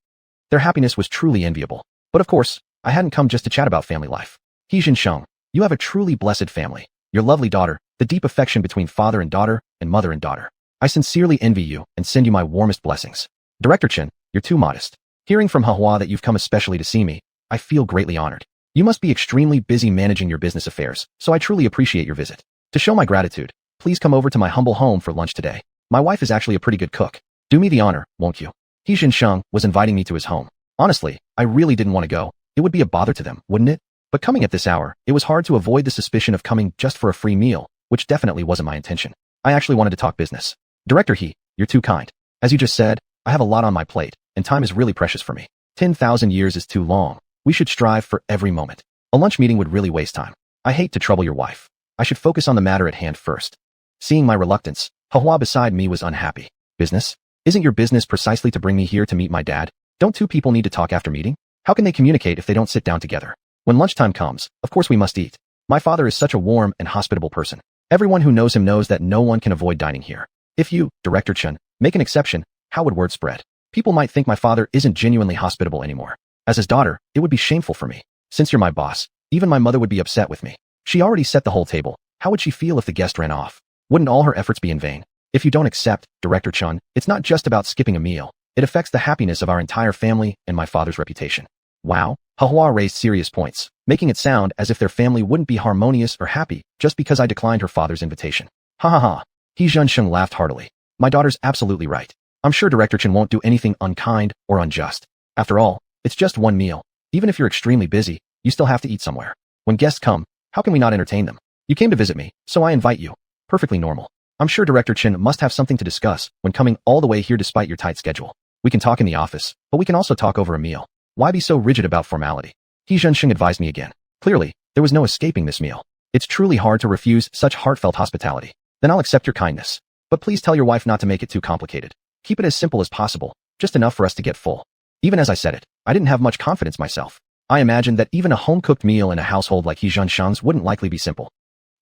Their happiness was truly enviable. But of course, I hadn't come just to chat about family life. Xiuxian, you have a truly blessed family. Your lovely daughter, the deep affection between father and daughter, and mother and daughter. I sincerely envy you and send you my warmest blessings. Director Chen, you're too modest. Hearing from Xianhua that you've come especially to see me, I feel greatly honored. You must be extremely busy managing your business affairs, so I truly appreciate your visit. To show my gratitude, please come over to my humble home for lunch today. My wife is actually a pretty good cook. Do me the honor, won't you? Xiuxian was inviting me to his home. Honestly, I really didn't want to go. It would be a bother to them, wouldn't it? But coming at this hour, it was hard to avoid the suspicion of coming just for a free meal, which definitely wasn't my intention. I actually wanted to talk business. Director you're too kind. As you just said, I have a lot on my plate, and time is really precious for me. 10,000 years is too long. We should strive for every moment. A lunch meeting would really waste time. I hate to trouble your wife. I should focus on the matter at hand first. Seeing my reluctance, Xianhua beside me was unhappy. Business? Isn't your business precisely to bring me here to meet my dad? Don't two people need to talk after meeting? How can they communicate if they don't sit down together? When lunchtime comes, of course we must eat. My father is such a warm and hospitable person. Everyone who knows him knows that no one can avoid dining here. If you, Director Chen, make an exception, how would word spread? People might think my father isn't genuinely hospitable anymore. As his daughter, it would be shameful for me. Since you're my boss, even my mother would be upset with me. She already set the whole table. How would she feel if the guest ran off? Wouldn't all her efforts be in vain? If you don't accept, Director Chen, it's not just about skipping a meal. It affects the happiness of our entire family and my father's reputation. Wow, Xianhua raised serious points, making it sound as if their family wouldn't be harmonious or happy just because I declined her father's invitation. Ha ha ha. Xiuxian laughed heartily. My daughter's absolutely right. I'm sure Director Chen won't do anything unkind or unjust. After all, it's just one meal. Even if you're extremely busy, you still have to eat somewhere. When guests come, how can we not entertain them? You came to visit me, so I invite you. Perfectly normal. I'm sure Director Chen must have something to discuss when coming all the way here despite your tight schedule. We can talk in the office, but we can also talk over a meal. Why be so rigid about formality? Xiuxian advised me again. Clearly, there was no escaping this meal. It's truly hard to refuse such heartfelt hospitality. Then I'll accept your kindness. But please tell your wife not to make it too complicated. Keep it as simple as possible, just enough for us to get full. Even as I said it, I didn't have much confidence myself. I imagined that even a home-cooked meal in a household like xiuxian's wouldn't likely be simple.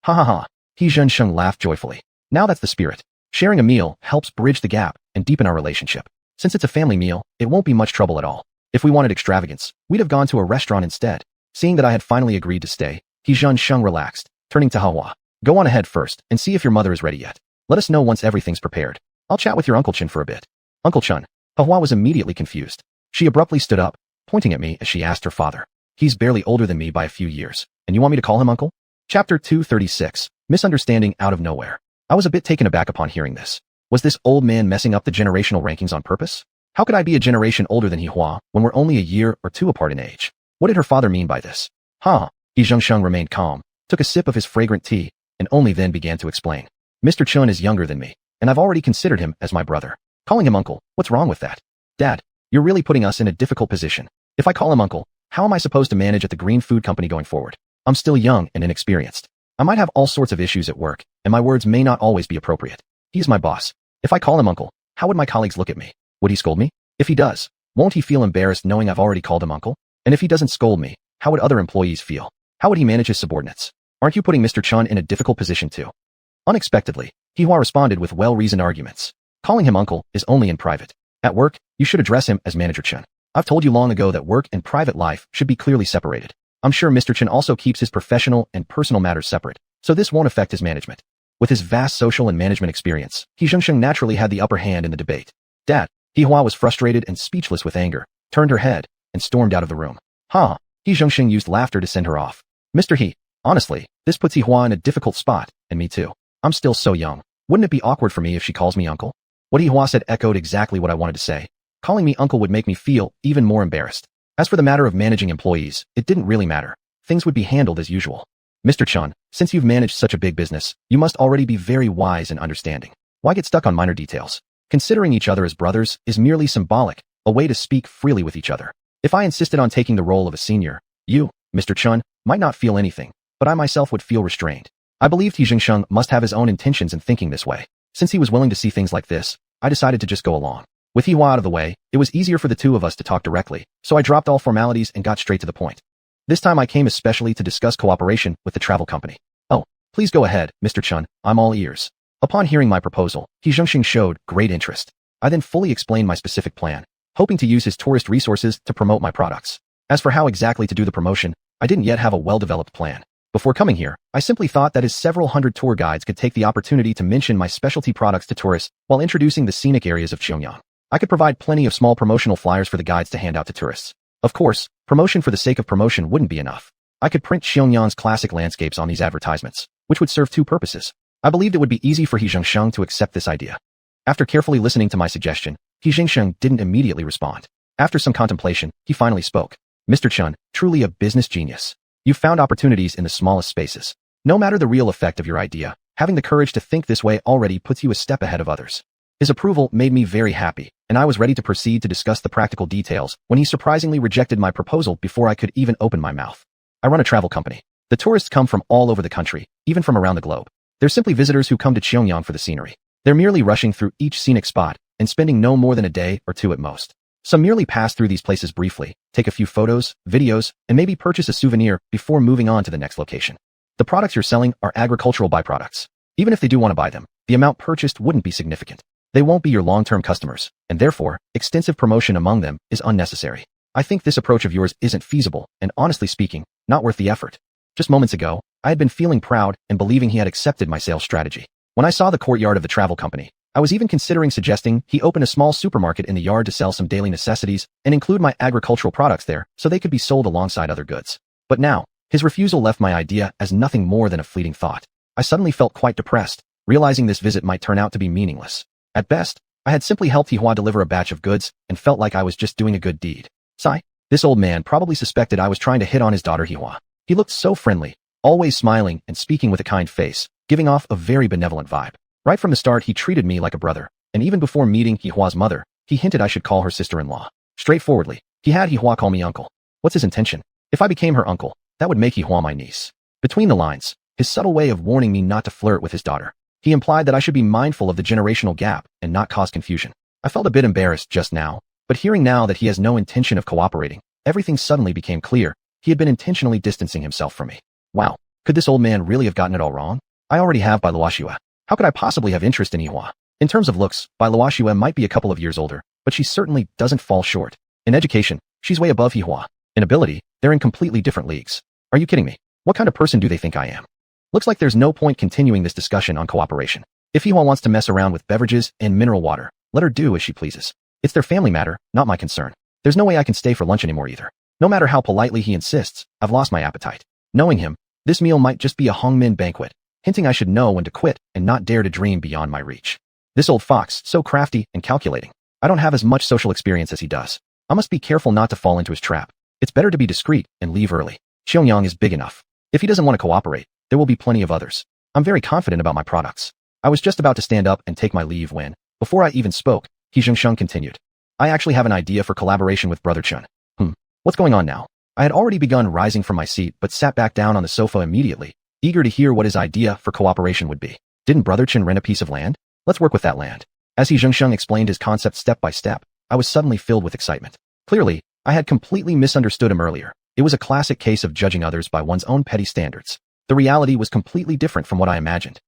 Ha ha ha. Xiuxian laughed joyfully. Now that's the spirit. Sharing a meal helps bridge the gap and deepen our relationship. Since it's a family meal, it won't be much trouble at all. If we wanted extravagance, we'd have gone to a restaurant instead. Seeing that I had finally agreed to stay, Xiuxian relaxed, turning to Hua. Go on ahead first and see if your mother is ready yet. Let us know once everything's prepared. I'll chat with your Uncle Chen for a bit. Uncle Chen. Hua was immediately confused. She abruptly stood up, pointing at me as she asked her father. He's barely older than me by a few years, and you want me to call him uncle? Chapter 236. Misunderstanding out of nowhere. I was a bit taken aback upon hearing this. Was this old man messing up the generational rankings on purpose? How could I be a generation older than Hua when we're only a year or two apart in age? What did her father mean by this? Xiuxian remained calm, took a sip of his fragrant tea, and only then began to explain. Mr. Chen is younger than me, and I've already considered him as my brother. Calling him uncle, what's wrong with that? Dad, you're really putting us in a difficult position. If I call him uncle, how am I supposed to manage at the green food company going forward? I'm still young and inexperienced. I might have all sorts of issues at work, and my words may not always be appropriate. He's my boss. If I call him uncle, how would my colleagues look at me? Would he scold me? If he does, won't he feel embarrassed knowing I've already called him uncle? And if he doesn't scold me, how would other employees feel? How would he manage his subordinates? Aren't you putting Mr. Chen in a difficult position too? Unexpectedly, Hua responded with well-reasoned arguments. Calling him uncle is only in private. At work, you should address him as Manager Chen. I've told you long ago that work and private life should be clearly separated. I'm sure Mr. Chen also keeps his professional and personal matters separate, so this won't affect his management. With his vast social and management experience, Xiuxian naturally had the upper hand in the debate. Dad, Hua was frustrated and speechless with anger, turned her head, and stormed out of the room. Xiuxian used laughter to send her off. Mr. He, honestly, this puts Hua in a difficult spot, and me too. I'm still so young. Wouldn't it be awkward for me if she calls me uncle? What Hua said echoed exactly what I wanted to say. Calling me uncle would make me feel even more embarrassed. As for the matter of managing employees, it didn't really matter. Things would be handled as usual. Mr. Chen, since you've managed such a big business, you must already be very wise and understanding. Why get stuck on minor details? Considering each other as brothers is merely symbolic, a way to speak freely with each other. If I insisted on taking the role of a senior, you, Mr. Chen, might not feel anything, but I myself would feel restrained. I believed Xiuxian must have his own intentions in thinking this way. Since he was willing to see things like this, I decided to just go along. With Hua out of the way, it was easier for the two of us to talk directly, so I dropped all formalities and got straight to the point. This time I came especially to discuss cooperation with the travel company. Oh, please go ahead, Mr. Chen, I'm all ears. Upon hearing my proposal, Xiuxian showed great interest. I then fully explained my specific plan, hoping to use his tourist resources to promote my products. As for how exactly to do the promotion, I didn't yet have a well-developed plan. Before coming here, I simply thought that as several hundred tour guides could take the opportunity to mention my specialty products to tourists while introducing the scenic areas of Xiuxian. I could provide plenty of small promotional flyers for the guides to hand out to tourists. Of course, promotion for the sake of promotion wouldn't be enough. I could print Xiuxian's classic landscapes on these advertisements, which would serve two purposes. I believed it would be easy for Xiuxian to accept this idea. After carefully listening to my suggestion, Xiuxian didn't immediately respond. After some contemplation, he finally spoke. Mr. Chen, truly a business genius. You've found opportunities in the smallest spaces. No matter the real effect of your idea, having the courage to think this way already puts you a step ahead of others. His approval made me very happy, and I was ready to proceed to discuss the practical details when he surprisingly rejected my proposal before I could even open my mouth. I run a travel company. The tourists come from all over the country, even from around the globe. They're simply visitors who come to Xiuxian for the scenery. They're merely rushing through each scenic spot and spending no more than a day or two at most. Some merely pass through these places briefly, take a few photos, videos, and maybe purchase a souvenir before moving on to the next location. The products you're selling are agricultural byproducts. Even if they do want to buy them, the amount purchased wouldn't be significant. They won't be your long-term customers, and therefore, extensive promotion among them is unnecessary. I think this approach of yours isn't feasible, and honestly speaking, not worth the effort. Just moments ago, I had been feeling proud and believing he had accepted my sales strategy. When I saw the courtyard of the travel company, I was even considering suggesting he open a small supermarket in the yard to sell some daily necessities and include my agricultural products there so they could be sold alongside other goods. But now, his refusal left my idea as nothing more than a fleeting thought. I suddenly felt quite depressed, realizing this visit might turn out to be meaningless. At best, I had simply helped Hua deliver a batch of goods and felt like I was just doing a good deed. Sigh. This old man probably suspected I was trying to hit on his daughter Hua. He looked so friendly, always smiling and speaking with a kind face, giving off a very benevolent vibe. Right from the start, he treated me like a brother, and even before meeting Hua's mother, he hinted I should call her sister-in-law. Straightforwardly, he had Hua call me uncle. What's his intention? If I became her uncle, that would make Hua my niece. Between the lines, his subtle way of warning me not to flirt with his daughter. He implied that I should be mindful of the generational gap and not cause confusion. I felt a bit embarrassed just now, but hearing now that he has no intention of cooperating, everything suddenly became clear. He had been intentionally distancing himself from me. Wow, could this old man really have gotten it all wrong? I already have Bai Luoxue. How could I possibly have interest in Yihua? In terms of looks, Bai Luoxue might be a couple of years older, but she certainly doesn't fall short. In education, she's way above Yihua. In ability, they're in completely different leagues. Are you kidding me? What kind of person do they think I am? Looks like there's no point continuing this discussion on cooperation. If Yihua wants to mess around with beverages and mineral water, let her do as she pleases. It's their family matter, not my concern. There's no way I can stay for lunch anymore either. No matter how politely he insists, I've lost my appetite. Knowing him, this meal might just be a Hongmin banquet, hinting I should know when to quit and not dare to dream beyond my reach. This old fox, so crafty and calculating. I don't have as much social experience as he does. I must be careful not to fall into his trap. It's better to be discreet and leave early. Xiuxian is big enough. If he doesn't want to cooperate, there will be plenty of others. I'm very confident about my products. I was just about to stand up and take my leave when, before I even spoke, xiuxian continued. I actually have an idea for collaboration with Brother Chun. What's going on now? I had already begun rising from my seat but sat back down on the sofa immediately, eager to hear what his idea for cooperation would be. Didn't Brother Chun rent a piece of land? Let's work with that land. As xiuxian explained his concept step by step, I was suddenly filled with excitement. Clearly, I had completely misunderstood him earlier. It was a classic case of judging others by one's own petty standards. The reality was completely different from what I imagined.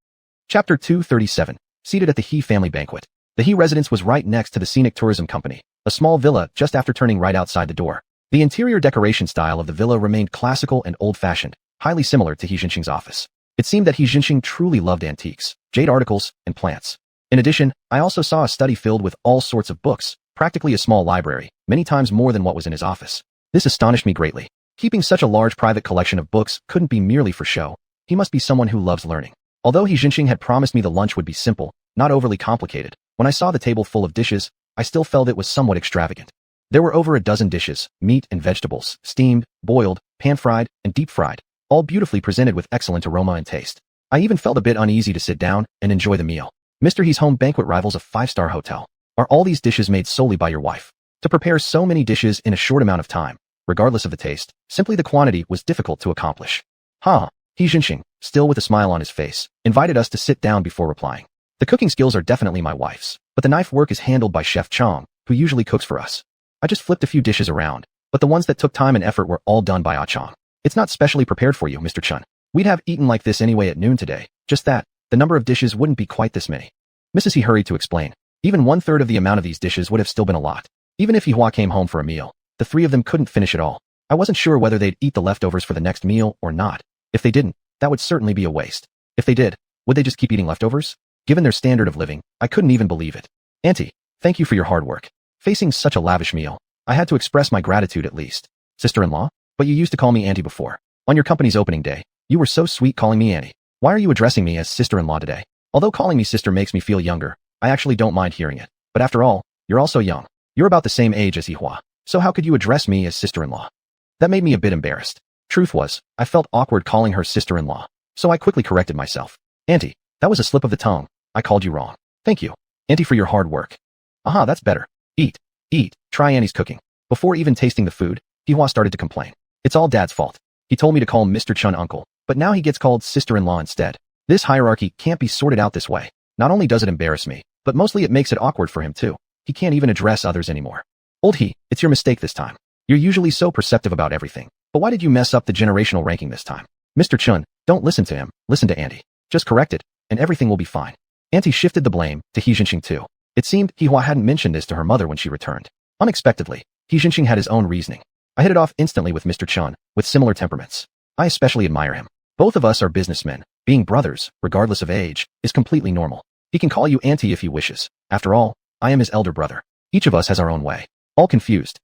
Chapter 237. Seated at the He family banquet. The He residence was right next to the Scenic Tourism Company, a small villa just after turning right outside the door. The interior decoration style of the villa remained classical and old-fashioned, highly similar to He Jinxing's office. It seemed that He Jinxing truly loved antiques, jade articles, and plants. In addition, I also saw a study filled with all sorts of books, practically a small library, many times more than what was in his office. This astonished me greatly. Keeping such a large private collection of books couldn't be merely for show. He must be someone who loves learning. Although He Jinxing had promised me the lunch would be simple, not overly complicated, when I saw the table full of dishes, I still felt it was somewhat extravagant. There were over a dozen dishes, meat and vegetables, steamed, boiled, pan-fried, and deep-fried, all beautifully presented with excellent aroma and taste. I even felt a bit uneasy to sit down and enjoy the meal. Mr. He's home banquet rivals a 5-star hotel. Are all these dishes made solely by your wife? To prepare so many dishes in a short amount of time, regardless of the taste, simply the quantity was difficult to accomplish. He Jinxing, still with a smile on his face, invited us to sit down before replying. The cooking skills are definitely my wife's, but the knife work is handled by Chef Chong, who usually cooks for us. I just flipped a few dishes around, but the ones that took time and effort were all done by Ah Chong. It's not specially prepared for you, Mr. Chun. We'd have eaten like this anyway at noon today, just that, the number of dishes wouldn't be quite this many. Mrs. He hurried to explain. Even 1/3 of the amount of these dishes would have still been a lot. Even if Yihua came home for a meal, the three of them couldn't finish it all. I wasn't sure whether they'd eat the leftovers for the next meal or not. If they didn't, that would certainly be a waste. If they did, would they just keep eating leftovers? Given their standard of living, I couldn't even believe it. Auntie, thank you for your hard work. Facing such a lavish meal, I had to express my gratitude at least. Sister-in-law? But you used to call me auntie before. On your company's opening day, you were so sweet calling me auntie. Why are you addressing me as sister-in-law today? Although calling me sister makes me feel younger, I actually don't mind hearing it. But after all, you're also young. You're about the same age as Yihua. So how could you address me as sister-in-law? That made me a bit embarrassed. Truth was, I felt awkward calling her sister-in-law. So I quickly corrected myself. Auntie, that was a slip of the tongue. I called you wrong. Thank you, auntie, for your hard work. Aha, that's better. Eat. Try Annie's cooking. Before even tasting the food, Yihua started to complain. It's all Dad's fault. He told me to call Mr. Chun uncle, but now he gets called sister-in-law instead. This hierarchy can't be sorted out this way. Not only does it embarrass me, but mostly it makes it awkward for him too. He can't even address others anymore. Old He, it's your mistake this time. You're usually so perceptive about everything, but why did you mess up the generational ranking this time? Mr. Chun, don't listen to him, listen to Auntie. Just correct it, and everything will be fine. Auntie shifted the blame to He Jinxing too. It seemed Yihua hadn't mentioned this to her mother when she returned. Unexpectedly, He Jinxing had his own reasoning. I hit it off instantly with Mr. Chun, with similar temperaments. I especially admire him. Both of us are businessmen. Being brothers, regardless of age, is completely normal. He can call you auntie if he wishes. After all, I am his elder brother. Each of us has our own way. All confused.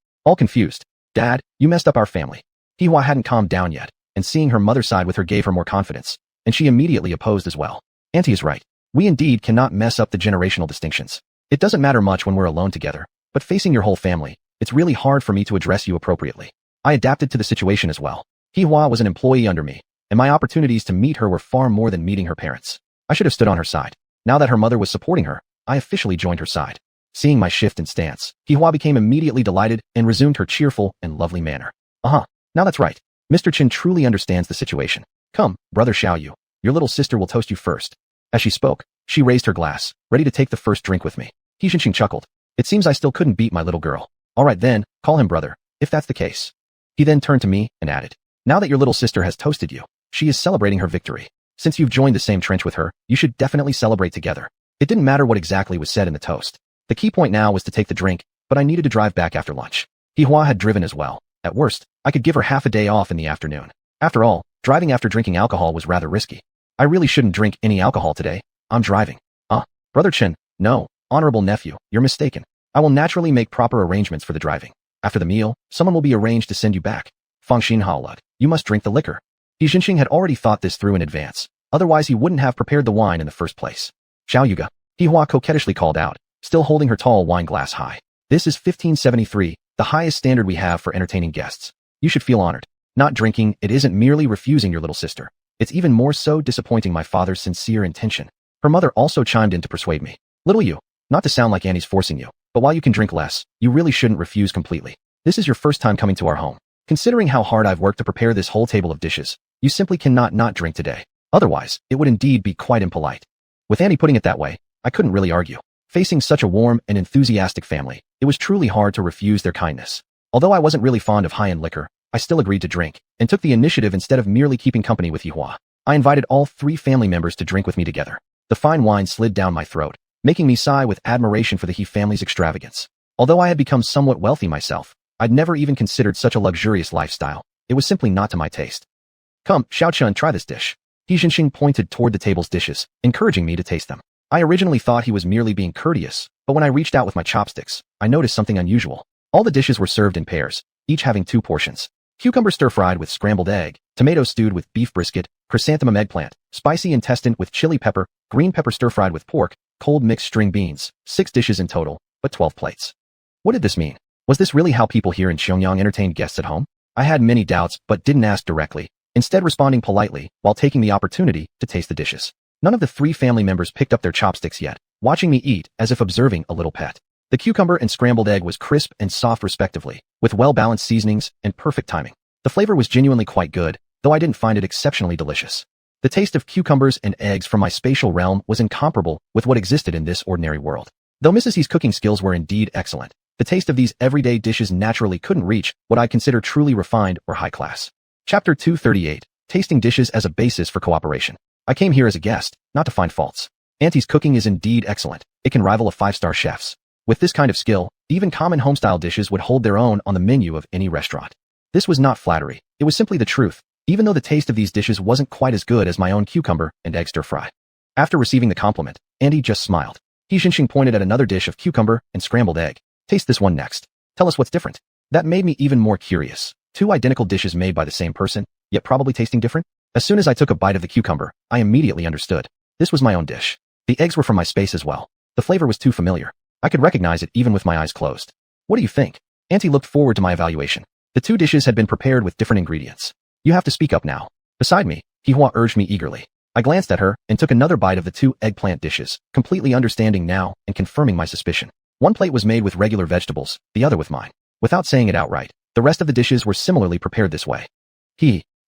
Dad, you messed up our family. Yihua hadn't calmed down yet, and seeing her mother side with her gave her more confidence, and she immediately opposed as well. Auntie is right. We indeed cannot mess up the generational distinctions. It doesn't matter much when we're alone together, but facing your whole family, it's really hard for me to address you appropriately. I adapted to the situation as well. Yihua was an employee under me, and my opportunities to meet her were far more than meeting her parents. I should have stood on her side. Now that her mother was supporting her, I officially joined her side. Seeing my shift in stance, Yihua became immediately delighted and resumed her cheerful and lovely manner. Now that's right. Mr. Chin truly understands the situation. Come, brother Xiaoyu, your little sister will toast you first. As she spoke, she raised her glass, ready to take the first drink with me. Xiuxian chuckled. It seems I still couldn't beat my little girl. All right then, call him brother, if that's the case. He then turned to me and added, now that your little sister has toasted you, she is celebrating her victory. Since you've joined the same trench with her, you should definitely celebrate together. It didn't matter what exactly was said in the toast. The key point now was to take the drink, but I needed to drive back after lunch. Hihua had driven as well. At worst, I could give her half a day off in the afternoon. After all, driving after drinking alcohol was rather risky. I really shouldn't drink any alcohol today. I'm driving. Brother Chen, no, honorable nephew, you're mistaken. I will naturally make proper arrangements for the driving. After the meal, someone will be arranged to send you back. Fangxin Haolud, you must drink the liquor. Xianxia had already thought this through in advance. Otherwise he wouldn't have prepared the wine in the first place. Xiaoyuga, Hihua coquettishly called out, still holding her tall wine glass high. This is 1573, the highest standard we have for entertaining guests. You should feel honored. Not drinking, it isn't merely refusing your little sister. It's even more so disappointing my father's sincere intention. Her mother also chimed in to persuade me. Little you, not to sound like Annie's forcing you, but while you can drink less, you really shouldn't refuse completely. This is your first time coming to our home. Considering how hard I've worked to prepare this whole table of dishes, you simply cannot not drink today. Otherwise, it would indeed be quite impolite. With Annie putting it that way, I couldn't really argue. Facing such a warm and enthusiastic family, it was truly hard to refuse their kindness. Although I wasn't really fond of high-end liquor, I still agreed to drink, and took the initiative instead of merely keeping company with Hihua. I invited all 3 family members to drink with me together. The fine wine slid down my throat, making me sigh with admiration for the He family's extravagance. Although I had become somewhat wealthy myself, I'd never even considered such a luxurious lifestyle. It was simply not to my taste. Come, Xiaochun, try this dish. Xianxia pointed toward the table's dishes, encouraging me to taste them. I originally thought he was merely being courteous, but when I reached out with my chopsticks, I noticed something unusual. All the dishes were served in pairs, each having 2 portions. Cucumber stir-fried with scrambled egg, tomato stewed with beef brisket, chrysanthemum eggplant, spicy intestine with chili pepper, green pepper stir-fried with pork, cold mixed string beans, 6 dishes in total, but 12 plates. What did this mean? Was this really how people here in Xiongnyang entertained guests at home? I had many doubts, but didn't ask directly, instead responding politely while taking the opportunity to taste the dishes. None of the 3 family members picked up their chopsticks yet, watching me eat as if observing a little pet. The cucumber and scrambled egg was crisp and soft respectively, with well-balanced seasonings and perfect timing. The flavor was genuinely quite good, though I didn't find it exceptionally delicious. The taste of cucumbers and eggs from my spatial realm was incomparable with what existed in this ordinary world. Though Mrs. He's cooking skills were indeed excellent, the taste of these everyday dishes naturally couldn't reach what I consider truly refined or high class. Chapter 238, Tasting Dishes as a Basis for Cooperation. I came here as a guest, not to find faults. Auntie's cooking is indeed excellent. It can rival a 5-star chef's. With this kind of skill, even common homestyle dishes would hold their own on the menu of any restaurant. This was not flattery. It was simply the truth, even though the taste of these dishes wasn't quite as good as my own cucumber and egg stir-fry. After receiving the compliment, Auntie just smiled. Xianxia pointed at another dish of cucumber and scrambled egg. Taste this one next. Tell us what's different. That made me even more curious. 2 identical dishes made by the same person, yet probably tasting different? As soon as I took a bite of the cucumber, I immediately understood. This was my own dish. The eggs were from my space as well. The flavor was too familiar. I could recognize it even with my eyes closed. What do you think? Auntie looked forward to my evaluation. The 2 dishes had been prepared with different ingredients. You have to speak up now. Beside me, Hihua urged me eagerly. I glanced at her and took another bite of the 2 eggplant dishes, completely understanding now and confirming my suspicion. One plate was made with regular vegetables, the other with mine. Without saying it outright, the rest of the dishes were similarly prepared this way.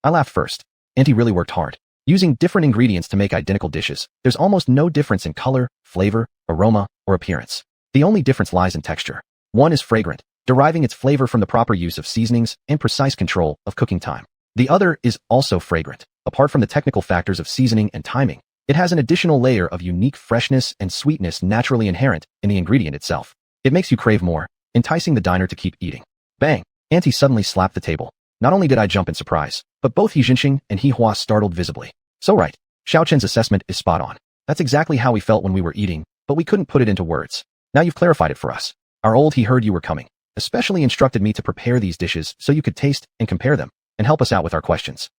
I laughed first. Auntie really worked hard. Using different ingredients to make identical dishes, there's almost no difference in color, flavor, aroma, or appearance. The only difference lies in texture. One is fragrant, deriving its flavor from the proper use of seasonings and precise control of cooking time. The other is also fragrant. Apart from the technical factors of seasoning and timing, it has an additional layer of unique freshness and sweetness naturally inherent in the ingredient itself. It makes you crave more, enticing the diner to keep eating. Bang! Auntie suddenly slapped the table. Not only did I jump in surprise, but both Xianxia and Hihua startled visibly. So right, Xiao Chen's assessment is spot on. That's exactly how we felt when we were eating, but we couldn't put it into words. Now you've clarified it for us. Our old he heard you were coming, especially instructed me to prepare these dishes so you could taste and compare them, and help us out with our questions.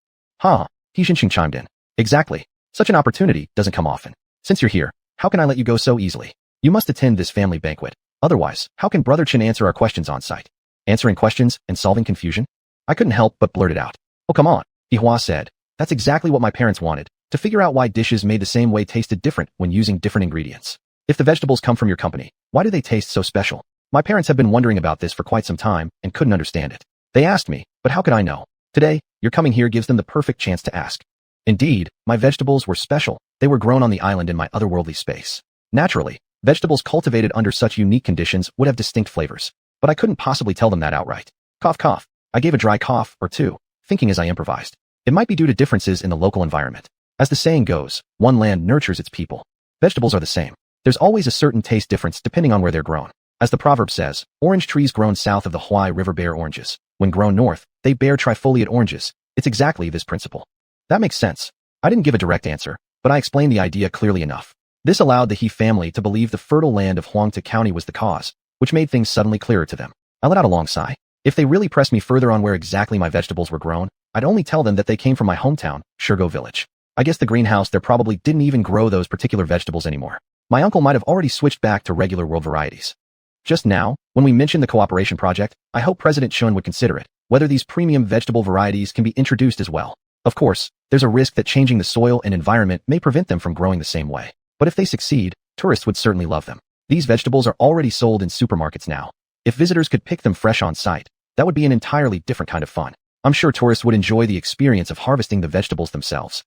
Xianxia chimed in. Exactly. Such an opportunity doesn't come often. Since you're here, how can I let you go so easily? You must attend this family banquet. Otherwise, how can Brother Chen answer our questions on site? Answering questions and solving confusion? I couldn't help but blurt it out. Oh come on, Hihua said. That's exactly what my parents wanted, to figure out why dishes made the same way tasted different when using different ingredients. If the vegetables come from your company, why do they taste so special? My parents have been wondering about this for quite some time and couldn't understand it. They asked me, but how could I know? Today, your coming here gives them the perfect chance to ask. Indeed, my vegetables were special. They were grown on the island in my otherworldly space. Naturally, vegetables cultivated under such unique conditions would have distinct flavors, but I couldn't possibly tell them that outright. Cough cough. I gave a dry cough or two, thinking as I improvised. It might be due to differences in the local environment. As the saying goes, one land nurtures its people. Vegetables are the same. There's always a certain taste difference depending on where they're grown. As the proverb says, orange trees grown south of the Huai River bear oranges. When grown north, they bear trifoliate oranges. It's exactly this principle. That makes sense. I didn't give a direct answer, but I explained the idea clearly enough. This allowed the He family to believe the fertile land of Huangta County was the cause, which made things suddenly clearer to them. I let out a long sigh. If they really pressed me further on where exactly my vegetables were grown, I'd only tell them that they came from my hometown, Shurgo Village. I guess the greenhouse there probably didn't even grow those particular vegetables anymore. My uncle might have already switched back to regular world varieties. Just now, when we mentioned the cooperation project, I hope President Chun would consider it, whether these premium vegetable varieties can be introduced as well. Of course, there's a risk that changing the soil and environment may prevent them from growing the same way. But if they succeed, tourists would certainly love them. These vegetables are already sold in supermarkets now. If visitors could pick them fresh on site, that would be an entirely different kind of fun. I'm sure tourists would enjoy the experience of harvesting the vegetables themselves.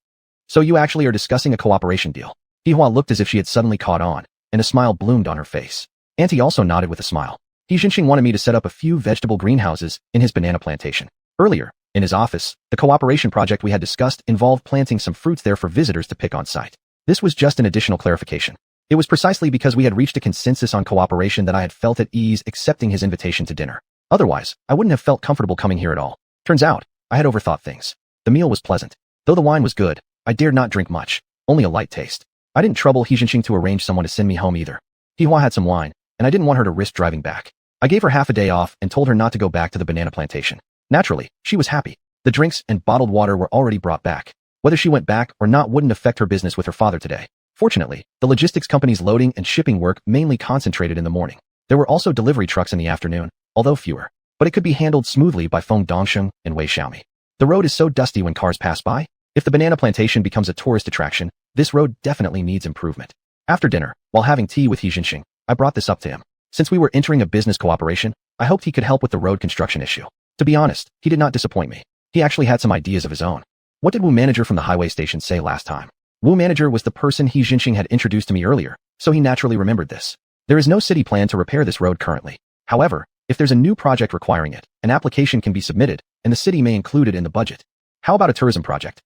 So you actually are discussing a cooperation deal. Hihua looked as if she had suddenly caught on, and a smile bloomed on her face. Auntie also nodded with a smile. He Xianxia wanted me to set up a few vegetable greenhouses in his banana plantation. Earlier, in his office, the cooperation project we had discussed involved planting some fruits there for visitors to pick on site. This was just an additional clarification. It was precisely because we had reached a consensus on cooperation that I had felt at ease accepting his invitation to dinner. Otherwise, I wouldn't have felt comfortable coming here at all. Turns out, I had overthought things. The meal was pleasant. Though the wine was good, I dared not drink much, only a light taste. I didn't trouble He Xianxia to arrange someone to send me home either. Hihua had some wine, and I didn't want her to risk driving back. I gave her half a day off and told her not to go back to the banana plantation. Naturally, she was happy. The drinks and bottled water were already brought back. Whether she went back or not wouldn't affect her business with her father today. Fortunately, the logistics company's loading and shipping work mainly concentrated in the morning. There were also delivery trucks in the afternoon, although fewer, but it could be handled smoothly by Feng Dongsheng and Wei Xiaomi. The road is so dusty when cars pass by. If the banana plantation becomes a tourist attraction, this road definitely needs improvement. After dinner, while having tea with He Xianxia, I brought this up to him. Since we were entering a business cooperation, I hoped he could help with the road construction issue. To be honest, he did not disappoint me. He actually had some ideas of his own. What did Wu Manager from the highway station say last time? Wu Manager was the person He Xianxia had introduced to me earlier, so he naturally remembered this. There is no city plan to repair this road currently. However, if there's a new project requiring it, an application can be submitted, and the city may include it in the budget. How about a tourism project?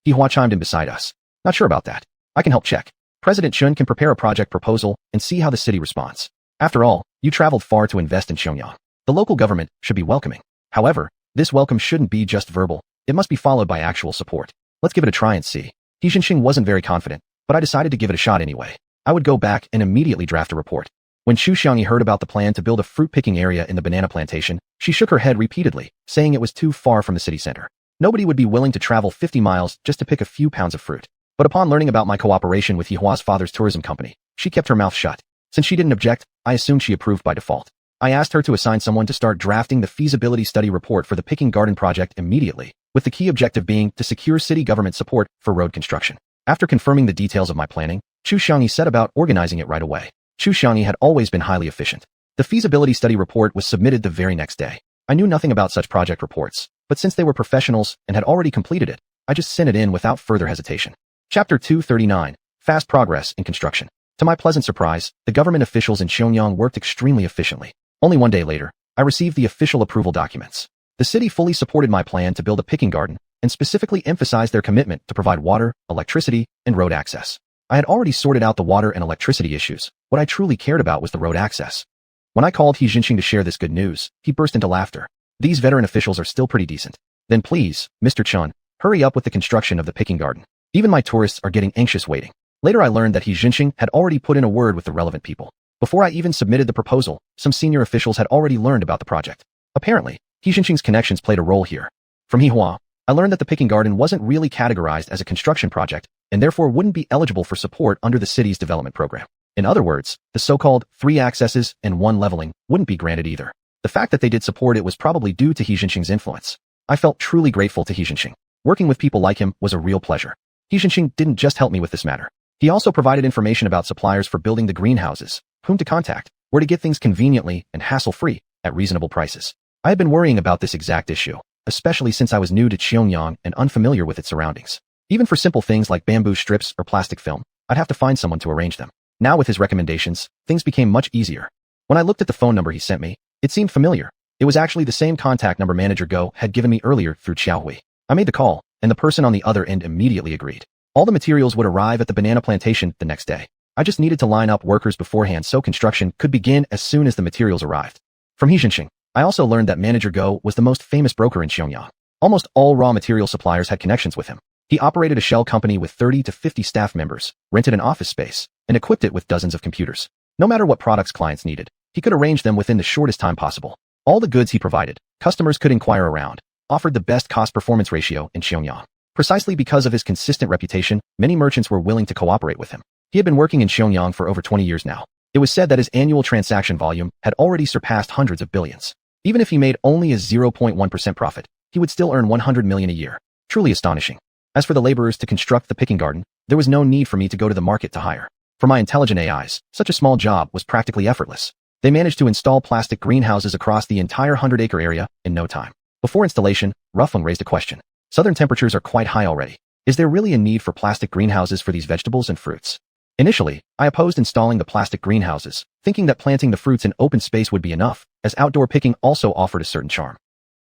Hihua chimed in beside us. Not sure about that. I can help check. President Chun can prepare a project proposal and see how the city responds. After all, you traveled far to invest in Xiangyang. The local government should be welcoming. However, this welcome shouldn't be just verbal. It must be followed by actual support. Let's give it a try and see. He Xianxia wasn't very confident, but I decided to give it a shot anyway. I would go back and immediately draft a report. When Xiuxian heard about the plan to build a fruit-picking area in the banana plantation, she shook her head repeatedly, saying it was too far from the city center. Nobody would be willing to travel 50 miles just to pick a few pounds of fruit. But upon learning about my cooperation with Yihua's father's tourism company, she kept her mouth shut. Since she didn't object, I assumed she approved by default. I asked her to assign someone to start drafting the feasibility study report for the picking garden project immediately, with the key objective being to secure city government support for road construction. After confirming the details of my planning, Xiuxian set about organizing it right away. Xiuxian had always been highly efficient. The feasibility study report was submitted the very next day. I knew nothing about such project reports, but since they were professionals and had already completed it, I just sent it in without further hesitation. Chapter 239, Fast Progress in Construction. To my pleasant surprise, the government officials in Xiangyang worked extremely efficiently. Only one day later, I received the official approval documents. The city fully supported my plan to build a picking garden and specifically emphasized their commitment to provide water, electricity, and road access. I had already sorted out the water and electricity issues. What I truly cared about was the road access. When I called He Xianxia to share this good news, he burst into laughter. These veteran officials are still pretty decent. Then please, Mr. Chun, hurry up with the construction of the picking garden. Even my tourists are getting anxious waiting. Later I learned that He Xianxia had already put in a word with the relevant people. Before I even submitted the proposal, some senior officials had already learned about the project. Apparently, He Xianxia's connections played a role here. From Hihua, I learned that the picking garden wasn't really categorized as a construction project and therefore wouldn't be eligible for support under the city's development program. In other words, the so-called 3 accesses and 1 leveling wouldn't be granted either. The fact that they did support it was probably due to He Xianxia's influence. I felt truly grateful to He Xianxia. Working with people like him was a real pleasure. He Xianxia didn't just help me with this matter. He also provided information about suppliers for building the greenhouses, whom to contact, where to get things conveniently and hassle-free at reasonable prices. I had been worrying about this exact issue, especially since I was new to Xiangyang and unfamiliar with its surroundings. Even for simple things like bamboo strips or plastic film, I'd have to find someone to arrange them. Now with his recommendations, things became much easier. When I looked at the phone number he sent me, it seemed familiar. It was actually the same contact number Manager Go had given me earlier through xiaohui. I made the call, and the person on the other end immediately agreed. All the materials would arrive at the banana plantation the next day. I just needed to line up workers beforehand so construction could begin as soon as the materials arrived. From xiuxian, I also learned that Manager Go was the most famous broker in Xianxia. Almost all raw material suppliers had connections with him. He operated a shell company with 30 to 50 staff members, rented an office space, and equipped it with dozens of computers. No matter what products clients needed, he could arrange them within the shortest time possible. All the goods he provided, customers could inquire around, offered the best cost-performance ratio in Xianxia. Precisely because of his consistent reputation, many merchants were willing to cooperate with him. He had been working in Xianxia for over 20 years now. It was said that his annual transaction volume had already surpassed hundreds of billions. Even if he made only a 0.1% profit, he would still earn 100 million a year. Truly astonishing. As for the laborers to construct the picking garden, there was no need for me to go to the market to hire. For my intelligent AIs, such a small job was practically effortless. They managed to install plastic greenhouses across the entire 100-acre area in no time. Before installation, Ruffung raised a question. Southern temperatures are quite high already. Is there really a need for plastic greenhouses for these vegetables and fruits? Initially, I opposed installing the plastic greenhouses, thinking that planting the fruits in open space would be enough, as outdoor picking also offered a certain charm.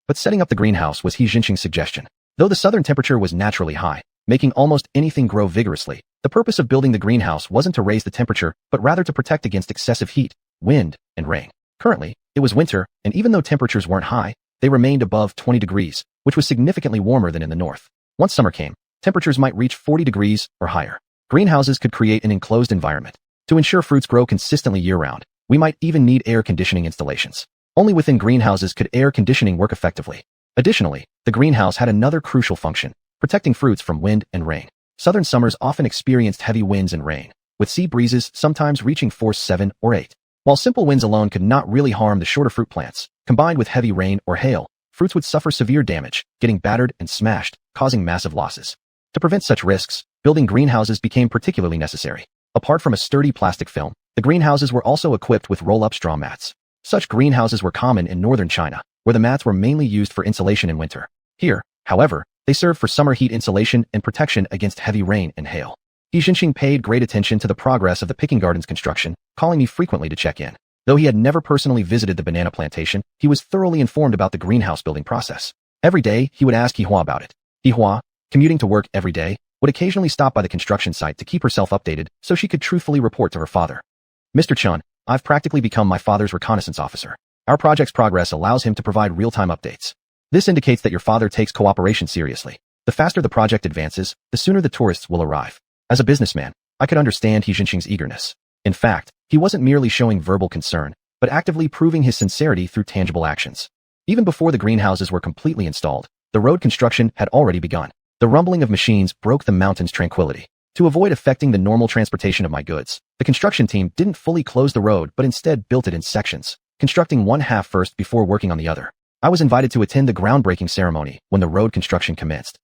But setting up the greenhouse was He Jinxing's suggestion. Though the southern temperature was naturally high, making almost anything grow vigorously, the purpose of building the greenhouse wasn't to raise the temperature, but rather to protect against excessive heat, wind, and rain. Currently, it was winter, and even though temperatures weren't high, they remained above 20 degrees, which was significantly warmer than in the north. Once summer came, temperatures might reach 40 degrees or higher. Greenhouses could create an enclosed environment. To ensure fruits grow consistently year-round, we might even need air conditioning installations. Only within greenhouses could air conditioning work effectively. Additionally, the greenhouse had another crucial function, protecting fruits from wind and rain. Southern summers often experienced heavy winds and rain, with sea breezes sometimes reaching force 7 or 8. While simple winds alone could not really harm the shorter fruit plants, combined with heavy rain or hail, fruits would suffer severe damage, getting battered and smashed, causing massive losses. To prevent such risks, building greenhouses became particularly necessary. Apart from a sturdy plastic film, the greenhouses were also equipped with roll-up straw mats. Such greenhouses were common in northern China, where the mats were mainly used for insulation in winter. Here, however, they served for summer heat insulation and protection against heavy rain and hail. He Jinxing paid great attention to the progress of the picking garden's construction, calling me frequently to check in. Though he had never personally visited the banana plantation, he was thoroughly informed about the greenhouse building process. Every day, he would ask Hihua about it. Hihua, commuting to work every day, would occasionally stop by the construction site to keep herself updated so she could truthfully report to her father. Mr. Chun, I've practically become my father's reconnaissance officer. Our project's progress allows him to provide real-time updates. This indicates that your father takes cooperation seriously. The faster the project advances, the sooner the tourists will arrive. As a businessman, I could understand He Jinxing's eagerness. In fact, he wasn't merely showing verbal concern, but actively proving his sincerity through tangible actions. Even before the greenhouses were completely installed, the road construction had already begun. The rumbling of machines broke the mountain's tranquility. To avoid affecting the normal transportation of my goods, the construction team didn't fully close the road but instead built it in sections, constructing one half first before working on the other. I was invited to attend the groundbreaking ceremony when the road construction commenced.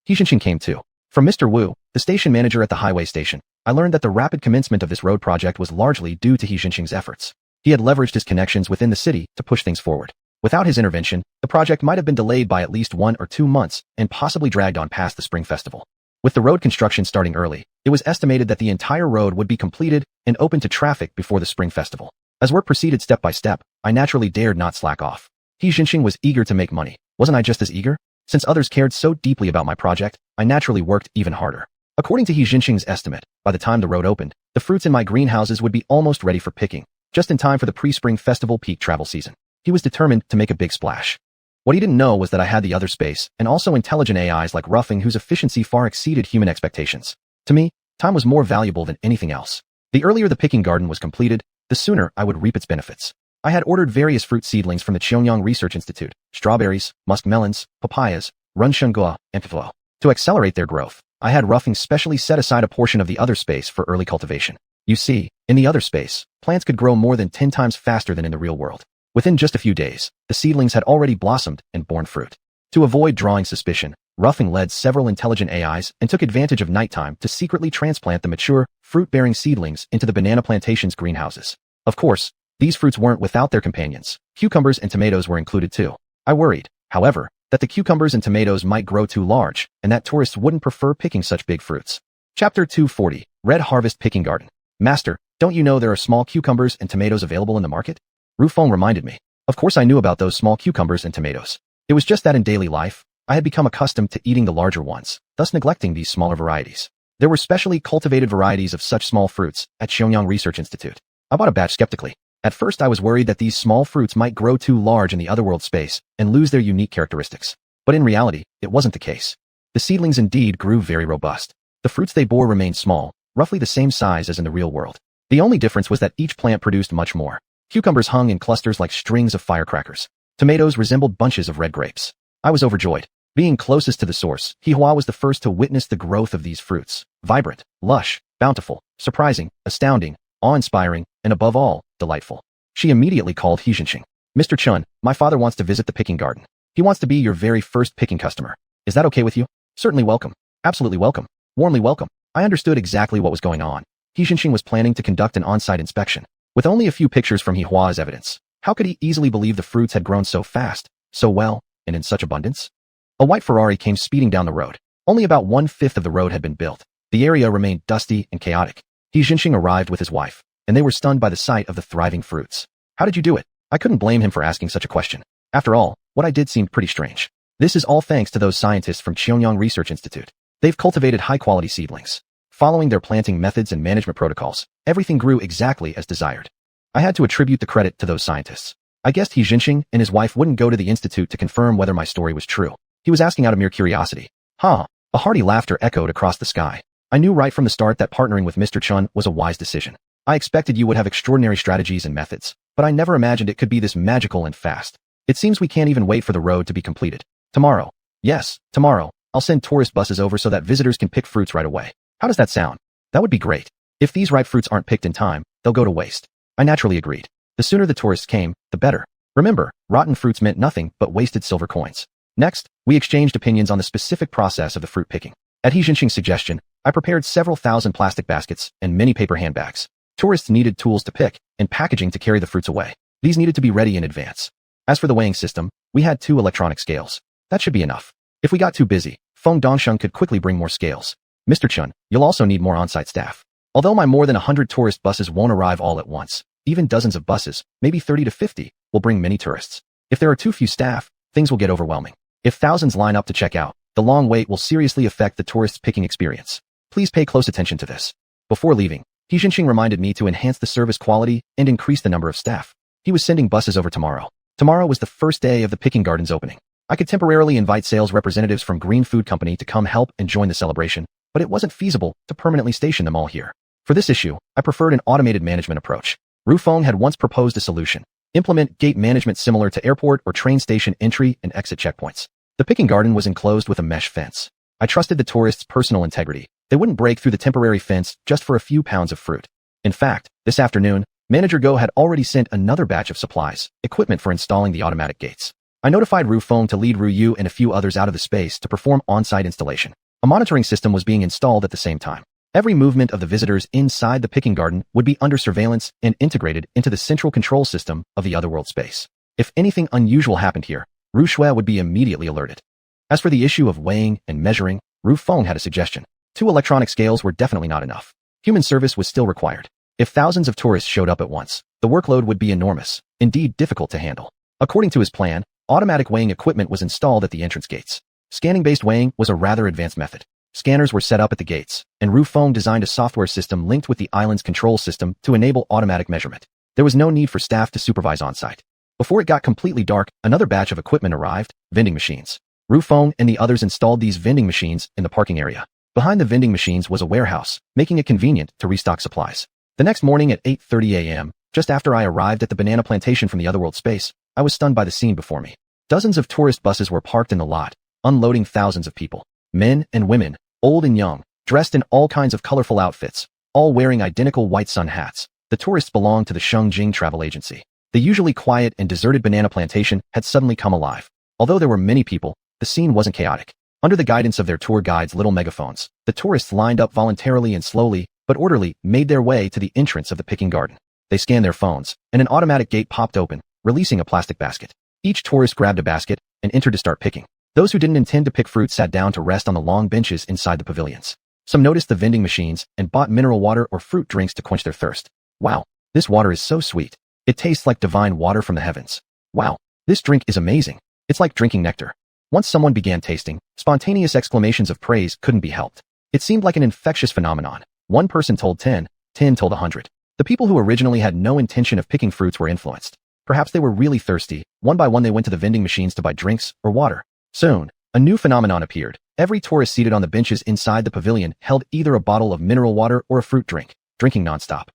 He Jinxing came too. From Mr. Wu, the station manager at the highway station, I learned that the rapid commencement of this road project was largely due to He Jinxing's efforts. He had leveraged his connections within the city to push things forward. Without his intervention, the project might have been delayed by at least 1 or 2 months and possibly dragged on past the Spring Festival. With the road construction starting early, it was estimated that the entire road would be completed and open to traffic before the Spring Festival. As work proceeded step by step, I naturally dared not slack off. He Jinxing was eager to make money. Wasn't I just as eager? Since others cared so deeply about my project, I naturally worked even harder. According to He Jinxing's estimate, by the time the road opened, the fruits in my greenhouses would be almost ready for picking, just in time for the pre-spring festival peak travel season. He was determined to make a big splash. What he didn't know was that I had the other space, and also intelligent AIs like Ruffing whose efficiency far exceeded human expectations. To me, time was more valuable than anything else. The earlier the picking garden was completed, the sooner I would reap its benefits. I had ordered various fruit seedlings from the Qionyang Research Institute, strawberries, muskmelons, papayas, runshengua, and piflo. To accelerate their growth, I had Ruffing specially set aside a portion of the other space for early cultivation. You see, in the other space, plants could grow more than 10 times faster than in the real world. Within just a few days, the seedlings had already blossomed and borne fruit. To avoid drawing suspicion, Ruffing led several intelligent AIs and took advantage of nighttime to secretly transplant the mature, fruit-bearing seedlings into the banana plantation's greenhouses. Of course, these fruits weren't without their companions. Cucumbers and tomatoes were included too. I worried, however, that the cucumbers and tomatoes might grow too large, and that tourists wouldn't prefer picking such big fruits. Chapter 240, Red Harvest Picking Garden. Master, don't you know there are small cucumbers and tomatoes available in the market? Rufeng reminded me. Of course I knew about those small cucumbers and tomatoes. It was just that in daily life, I had become accustomed to eating the larger ones, thus neglecting these smaller varieties. There were specially cultivated varieties of such small fruits at Xiuxian Research Institute. I bought a batch skeptically. At first I was worried that these small fruits might grow too large in the otherworld space and lose their unique characteristics. But in reality, it wasn't the case. The seedlings indeed grew very robust. The fruits they bore remained small, roughly the same size as in the real world. The only difference was that each plant produced much more. Cucumbers hung in clusters like strings of firecrackers. Tomatoes resembled bunches of red grapes. I was overjoyed. Being closest to the source, Xianxia was the first to witness the growth of these fruits. Vibrant, lush, bountiful, surprising, astounding, awe-inspiring, and above all, delightful. She immediately called xiuxian. Mr. Chun, my father wants to visit the picking garden. He wants to be your very first picking customer. Is that okay with you? Certainly welcome. Absolutely welcome. Warmly welcome. I understood exactly what was going on. Xiuxian was planning to conduct an on-site inspection. With only a few pictures from Xianxia as evidence, how could he easily believe the fruits had grown so fast, so well, and in such abundance? A white Ferrari came speeding down the road. Only about 1/5 of the road had been built. The area remained dusty and chaotic. Xiuxian arrived with his wife, and they were stunned by the sight of the thriving fruits. How did you do it? I couldn't blame him for asking such a question. After all, what I did seemed pretty strange. This is all thanks to those scientists from Xiuxian Research Institute. They've cultivated high-quality seedlings. Following their planting methods and management protocols, everything grew exactly as desired. I had to attribute the credit to those scientists. I guessed Xiuxian and his wife wouldn't go to the institute to confirm whether my story was true. He was asking out of mere curiosity. Ha! A hearty laughter echoed across the sky. I knew right from the start that partnering with Mr. Chun was a wise decision. I expected you would have extraordinary strategies and methods, but I never imagined it could be this magical and fast. It seems we can't even wait for the road to be completed. Tomorrow. Yes, tomorrow. I'll send tourist buses over so that visitors can pick fruits right away. How does that sound? That would be great. If these ripe fruits aren't picked in time, they'll go to waste. I naturally agreed. The sooner the tourists came, the better. Remember, rotten fruits meant nothing but wasted silver coins. Next, we exchanged opinions on the specific process of the fruit picking. At Xiuxian's suggestion, I prepared several thousand plastic baskets and many paper handbags. Tourists needed tools to pick and packaging to carry the fruits away. These needed to be ready in advance. As for the weighing system, we had 2 electronic scales. That should be enough. If we got too busy, Feng Dongsheng could quickly bring more scales. Mr. Chun, you'll also need more on-site staff. Although my more than 100 tourist buses won't arrive all at once, even dozens of buses, maybe 30 to 50, will bring many tourists. If there are too few staff, things will get overwhelming. If thousands line up to check out, the long wait will seriously affect the tourists' picking experience. Please pay close attention to this. Before leaving, Xiuxian reminded me to enhance the service quality and increase the number of staff. He was sending buses over tomorrow. Tomorrow was the first day of the picking garden's opening. I could temporarily invite sales representatives from Green Food Company to come help and join the celebration, but it wasn't feasible to permanently station them all here. For this issue, I preferred an automated management approach. Rufeng had once proposed a solution. Implement gate management similar to airport or train station entry and exit checkpoints. The picking garden was enclosed with a mesh fence. I trusted the tourists' personal integrity. They wouldn't break through the temporary fence just for a few pounds of fruit. In fact, this afternoon, Manager Go had already sent another batch of supplies, equipment for installing the automatic gates. I notified Rufeng to lead Ru Yu and a few others out of the space to perform on-site installation. A monitoring system was being installed at the same time. Every movement of the visitors inside the picking garden would be under surveillance and integrated into the central control system of the otherworld space. If anything unusual happened here, Ru Shui would be immediately alerted. As for the issue of weighing and measuring, Rufeng had a suggestion. 2 electronic scales were definitely not enough. Human service was still required. If thousands of tourists showed up at once, the workload would be enormous, indeed difficult to handle. According to his plan, automatic weighing equipment was installed at the entrance gates. Scanning-based weighing was a rather advanced method. Scanners were set up at the gates, and Rufeng designed a software system linked with the island's control system to enable automatic measurement. There was no need for staff to supervise on-site. Before it got completely dark, another batch of equipment arrived, vending machines. Rufeng and the others installed these vending machines in the parking area. Behind the vending machines was a warehouse, making it convenient to restock supplies. The next morning at 8:30 a.m., just after I arrived at the banana plantation from the otherworld space, I was stunned by the scene before me. Dozens of tourist buses were parked in the lot, unloading thousands of people. Men and women, old and young, dressed in all kinds of colorful outfits, all wearing identical white sun hats. The tourists belonged to the Shengjing travel agency. The usually quiet and deserted banana plantation had suddenly come alive. Although there were many people, the scene wasn't chaotic. Under the guidance of their tour guides' little megaphones, the tourists lined up voluntarily and slowly, but orderly, made their way to the entrance of the picking garden. They scanned their phones, and an automatic gate popped open, releasing a plastic basket. Each tourist grabbed a basket and entered to start picking. Those who didn't intend to pick fruit sat down to rest on the long benches inside the pavilions. Some noticed the vending machines and bought mineral water or fruit drinks to quench their thirst. Wow, this water is so sweet. It tastes like divine water from the heavens. Wow, this drink is amazing. It's like drinking nectar. Once someone began tasting, spontaneous exclamations of praise couldn't be helped. It seemed like an infectious phenomenon. One person told 10, 10 told 100. The people who originally had no intention of picking fruits were influenced. Perhaps they were really thirsty. One by one they went to the vending machines to buy drinks or water. Soon, a new phenomenon appeared. Every tourist seated on the benches inside the pavilion held either a bottle of mineral water or a fruit drink, drinking nonstop.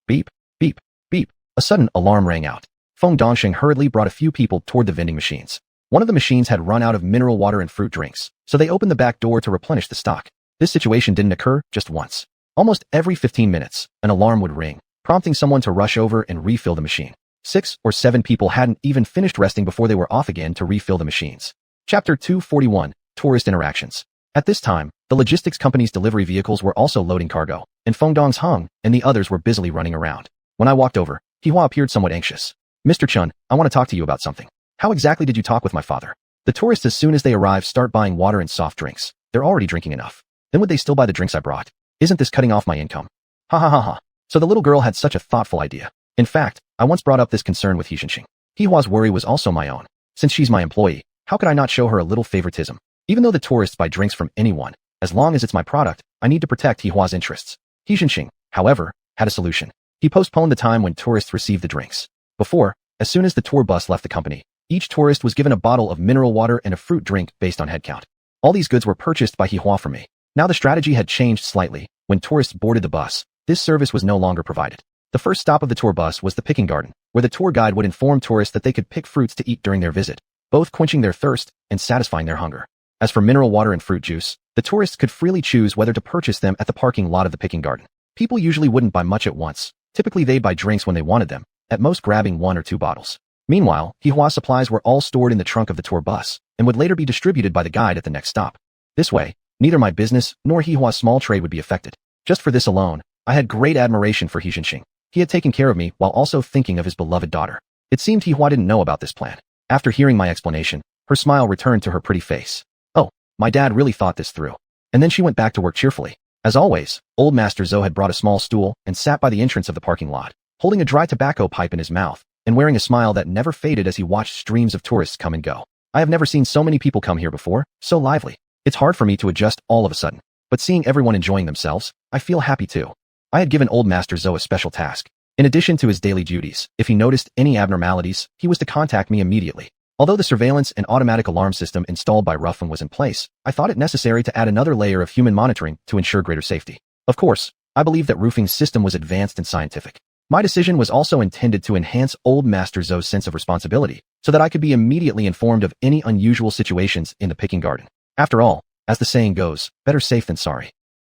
Beep, beep, beep. A sudden alarm rang out. Feng Dongsheng hurriedly brought a few people toward the vending machines. One of the machines had run out of mineral water and fruit drinks, so they opened the back door to replenish the stock. This situation didn't occur just once. Almost every 15 minutes, an alarm would ring, prompting someone to rush over and refill the machine. 6 or 7 people hadn't even finished resting before they were off again to refill the machines. Chapter 241, Tourist Interactions. At this time, the logistics company's delivery vehicles were also loading cargo, and Feng Dong's Hung and the others were busily running around. When I walked over, Hihua appeared somewhat anxious. Mr. Chun, I want to talk to you about something. How exactly did you talk with my father? The tourists as soon as they arrive start buying water and soft drinks. They're already drinking enough. Then would they still buy the drinks I brought? Isn't this cutting off my income? Ha ha ha ha. So the little girl had such a thoughtful idea. In fact, I once brought up this concern with xiuxian. Hihua's worry was also my own. Since she's my employee, how could I not show her a little favoritism? Even though the tourists buy drinks from anyone, as long as it's my product, I need to protect Hihua's interests. Xiuxian, however, had a solution. He postponed the time when tourists received the drinks. Before, as soon as the tour bus left the company, each tourist was given a bottle of mineral water and a fruit drink based on head count. All these goods were purchased by Hihua for me. Now the strategy had changed slightly. When tourists boarded the bus, this service was no longer provided. The first stop of the tour bus was the picking garden, where the tour guide would inform tourists that they could pick fruits to eat during their visit, both quenching their thirst and satisfying their hunger. As for mineral water and fruit juice, the tourists could freely choose whether to purchase them at the parking lot of the picking garden. People usually wouldn't buy much at once. Typically they'd buy drinks when they wanted them, at most grabbing 1 or 2 bottles. Meanwhile, Hihua's supplies were all stored in the trunk of the tour bus, and would later be distributed by the guide at the next stop. This way, neither my business nor Hihua's small trade would be affected. Just for this alone, I had great admiration for Xianxia. He had taken care of me while also thinking of his beloved daughter. It seemed Hihua didn't know about this plan. After hearing my explanation, her smile returned to her pretty face. Oh, my dad really thought this through. And then she went back to work cheerfully. As always, old Master Zhou had brought a small stool and sat by the entrance of the parking lot, holding a dry tobacco pipe in his mouth, and wearing a smile that never faded as he watched streams of tourists come and go. I have never seen so many people come here before, so lively. It's hard for me to adjust all of a sudden, but seeing everyone enjoying themselves, I feel happy too. I had given old Master Zhou a special task. In addition to his daily duties, if he noticed any abnormalities, he was to contact me immediately. Although the surveillance and automatic alarm system installed by Ruffin was in place, I thought it necessary to add another layer of human monitoring to ensure greater safety. Of course, I believe that Roofing's system was advanced and scientific. My decision was also intended to enhance old Master Zhou's sense of responsibility, so that I could be immediately informed of any unusual situations in the picking garden. After all, as the saying goes, better safe than sorry.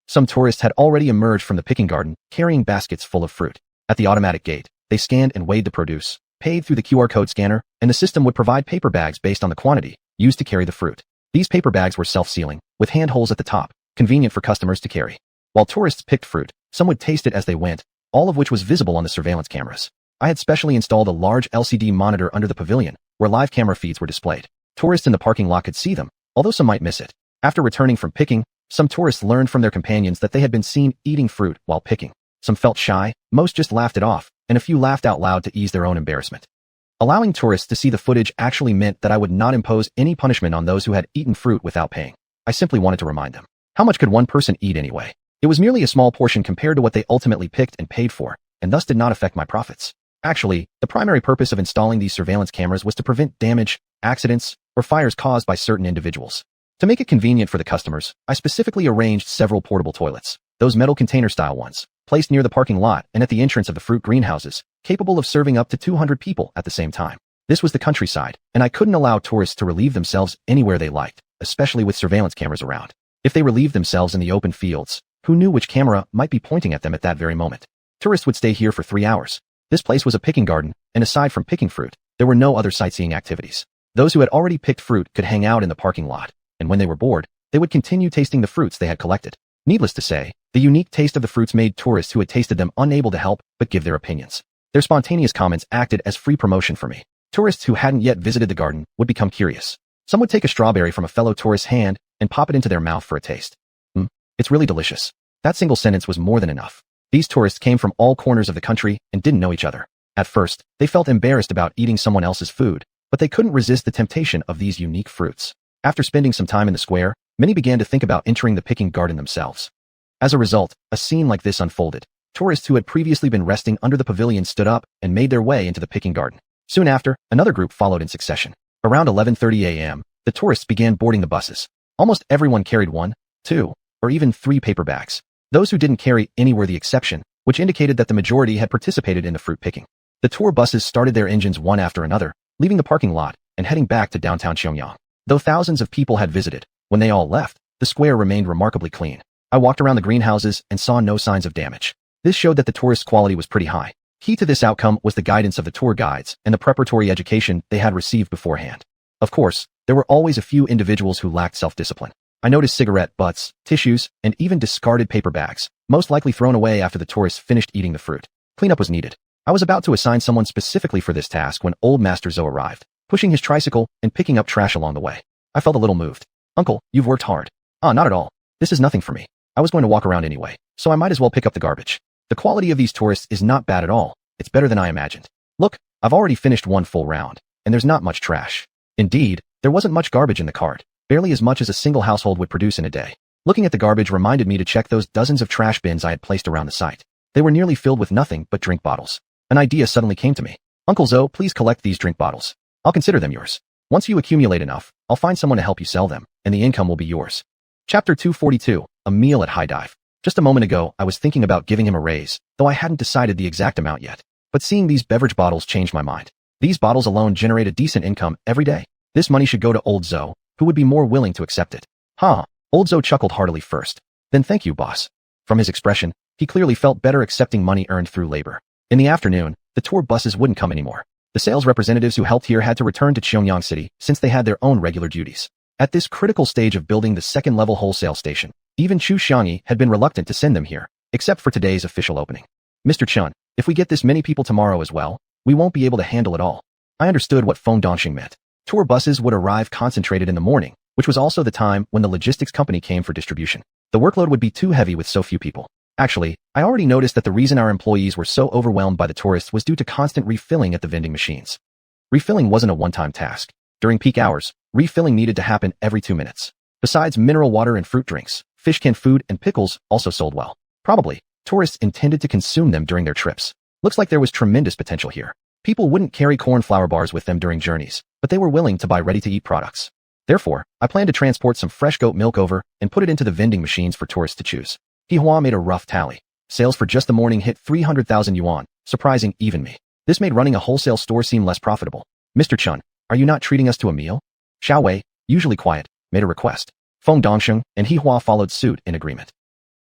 Some tourists had already emerged from the picking garden, carrying baskets full of fruit. At the automatic gate, they scanned and weighed the produce, paid through the QR code scanner, and the system would provide paper bags based on the quantity used to carry the fruit. These paper bags were self-sealing, with handholds at the top, convenient for customers to carry. While tourists picked fruit, some would taste it as they went, all of which was visible on the surveillance cameras. I had specially installed a large LCD monitor under the pavilion, where live camera feeds were displayed. Tourists in the parking lot could see them, although some might miss it. After returning from picking, some tourists learned from their companions that they had been seen eating fruit while picking. Some felt shy, most just laughed it off, and a few laughed out loud to ease their own embarrassment. Allowing tourists to see the footage actually meant that I would not impose any punishment on those who had eaten fruit without paying. I simply wanted to remind them. How much could one person eat anyway? It was merely a small portion compared to what they ultimately picked and paid for, and thus did not affect my profits. Actually, the primary purpose of installing these surveillance cameras was to prevent damage, accidents, or fires caused by certain individuals. To make it convenient for the customers, I specifically arranged several portable toilets, those metal container-style ones, placed near the parking lot and at the entrance of the fruit greenhouses, capable of serving up to 200 people at the same time. This was the countryside, and I couldn't allow tourists to relieve themselves anywhere they liked, especially with surveillance cameras around. If they relieved themselves in the open fields, who knew which camera might be pointing at them at that very moment? Tourists would stay here for 3 hours. This place was a picking garden, and aside from picking fruit, there were no other sightseeing activities. Those who had already picked fruit could hang out in the parking lot, and when they were bored, they would continue tasting the fruits they had collected. Needless to say, the unique taste of the fruits made tourists who had tasted them unable to help but give their opinions. Their spontaneous comments acted as free promotion for me. Tourists who hadn't yet visited the garden would become curious. Some would take a strawberry from a fellow tourist's hand and pop it into their mouth for a taste. It's really delicious. That single sentence was more than enough. These tourists came from all corners of the country and didn't know each other. At first, they felt embarrassed about eating someone else's food, but they couldn't resist the temptation of these unique fruits. After spending some time in the square, many began to think about entering the picking garden themselves. As a result, a scene like this unfolded. Tourists who had previously been resting under the pavilion stood up and made their way into the picking garden. Soon after, another group followed in succession. Around 11:30 a.m., the tourists began boarding the buses. Almost everyone carried 1, 2, or even 3 paper bags. Those who didn't carry any were the exception, which indicated that the majority had participated in the fruit picking. The tour buses started their engines one after another, leaving the parking lot and heading back to downtown Xiuxian. Though thousands of people had visited, when they all left, the square remained remarkably clean. I walked around the greenhouses and saw no signs of damage. This showed that the tourist quality was pretty high. Key to this outcome was the guidance of the tour guides and the preparatory education they had received beforehand. Of course, there were always a few individuals who lacked self-discipline. I noticed cigarette butts, tissues, and even discarded paper bags, most likely thrown away after the tourists finished eating the fruit. Cleanup was needed. I was about to assign someone specifically for this task when old Master Zhou arrived, pushing his tricycle and picking up trash along the way. I felt a little moved. Uncle, you've worked hard. Not at all. This is nothing for me. I was going to walk around anyway, so I might as well pick up the garbage. The quality of these tourists is not bad at all. It's better than I imagined. Look, I've already finished one full round, and there's not much trash. Indeed, there wasn't much garbage in the cart, barely as much as a single household would produce in a day. Looking at the garbage reminded me to check those dozens of trash bins I had placed around the site. They were nearly filled with nothing but drink bottles. An idea suddenly came to me. Uncle Zhou, please collect these drink bottles. I'll consider them yours. Once you accumulate enough, I'll find someone to help you sell them, and the income will be yours. Chapter 242, A Meal at High Dive. Just a moment ago, I was thinking about giving him a raise, though I hadn't decided the exact amount yet. But seeing these beverage bottles changed my mind. These bottles alone generate a decent income every day. This money should go to old Zhou, who would be more willing to accept it. Old Zhou chuckled heartily first. Then thank you, boss. From his expression, he clearly felt better accepting money earned through labor. In the afternoon, the tour buses wouldn't come anymore. The sales representatives who helped here had to return to Xiuxian City since they had their own regular duties. At this critical stage of building the second-level wholesale station, even xiuxian had been reluctant to send them here, except for today's official opening. Mr. Chun, if we get this many people tomorrow as well, we won't be able to handle it all. I understood what Feng Dongxing meant. Tour buses would arrive concentrated in the morning, which was also the time when the logistics company came for distribution. The workload would be too heavy with so few people. Actually, I already noticed that the reason our employees were so overwhelmed by the tourists was due to constant refilling at the vending machines. Refilling wasn't a one-time task. During peak hours, refilling needed to happen every 2 minutes. Besides mineral water and fruit drinks, fish canned food and pickles also sold well. Probably, tourists intended to consume them during their trips. Looks like there was tremendous potential here. People wouldn't carry corn flour bars with them during journeys, but they were willing to buy ready-to-eat products. Therefore, I planned to transport some fresh goat milk over and put it into the vending machines for tourists to choose. Xiuhuan made a rough tally. Sales for just the morning hit 300,000 yuan, surprising even me. This made running a wholesale store seem less profitable. Mr. Chun, are you not treating us to a meal? Xiao Wei, usually quiet, made a request. Feng Dongxing and Xiuhua followed suit in agreement.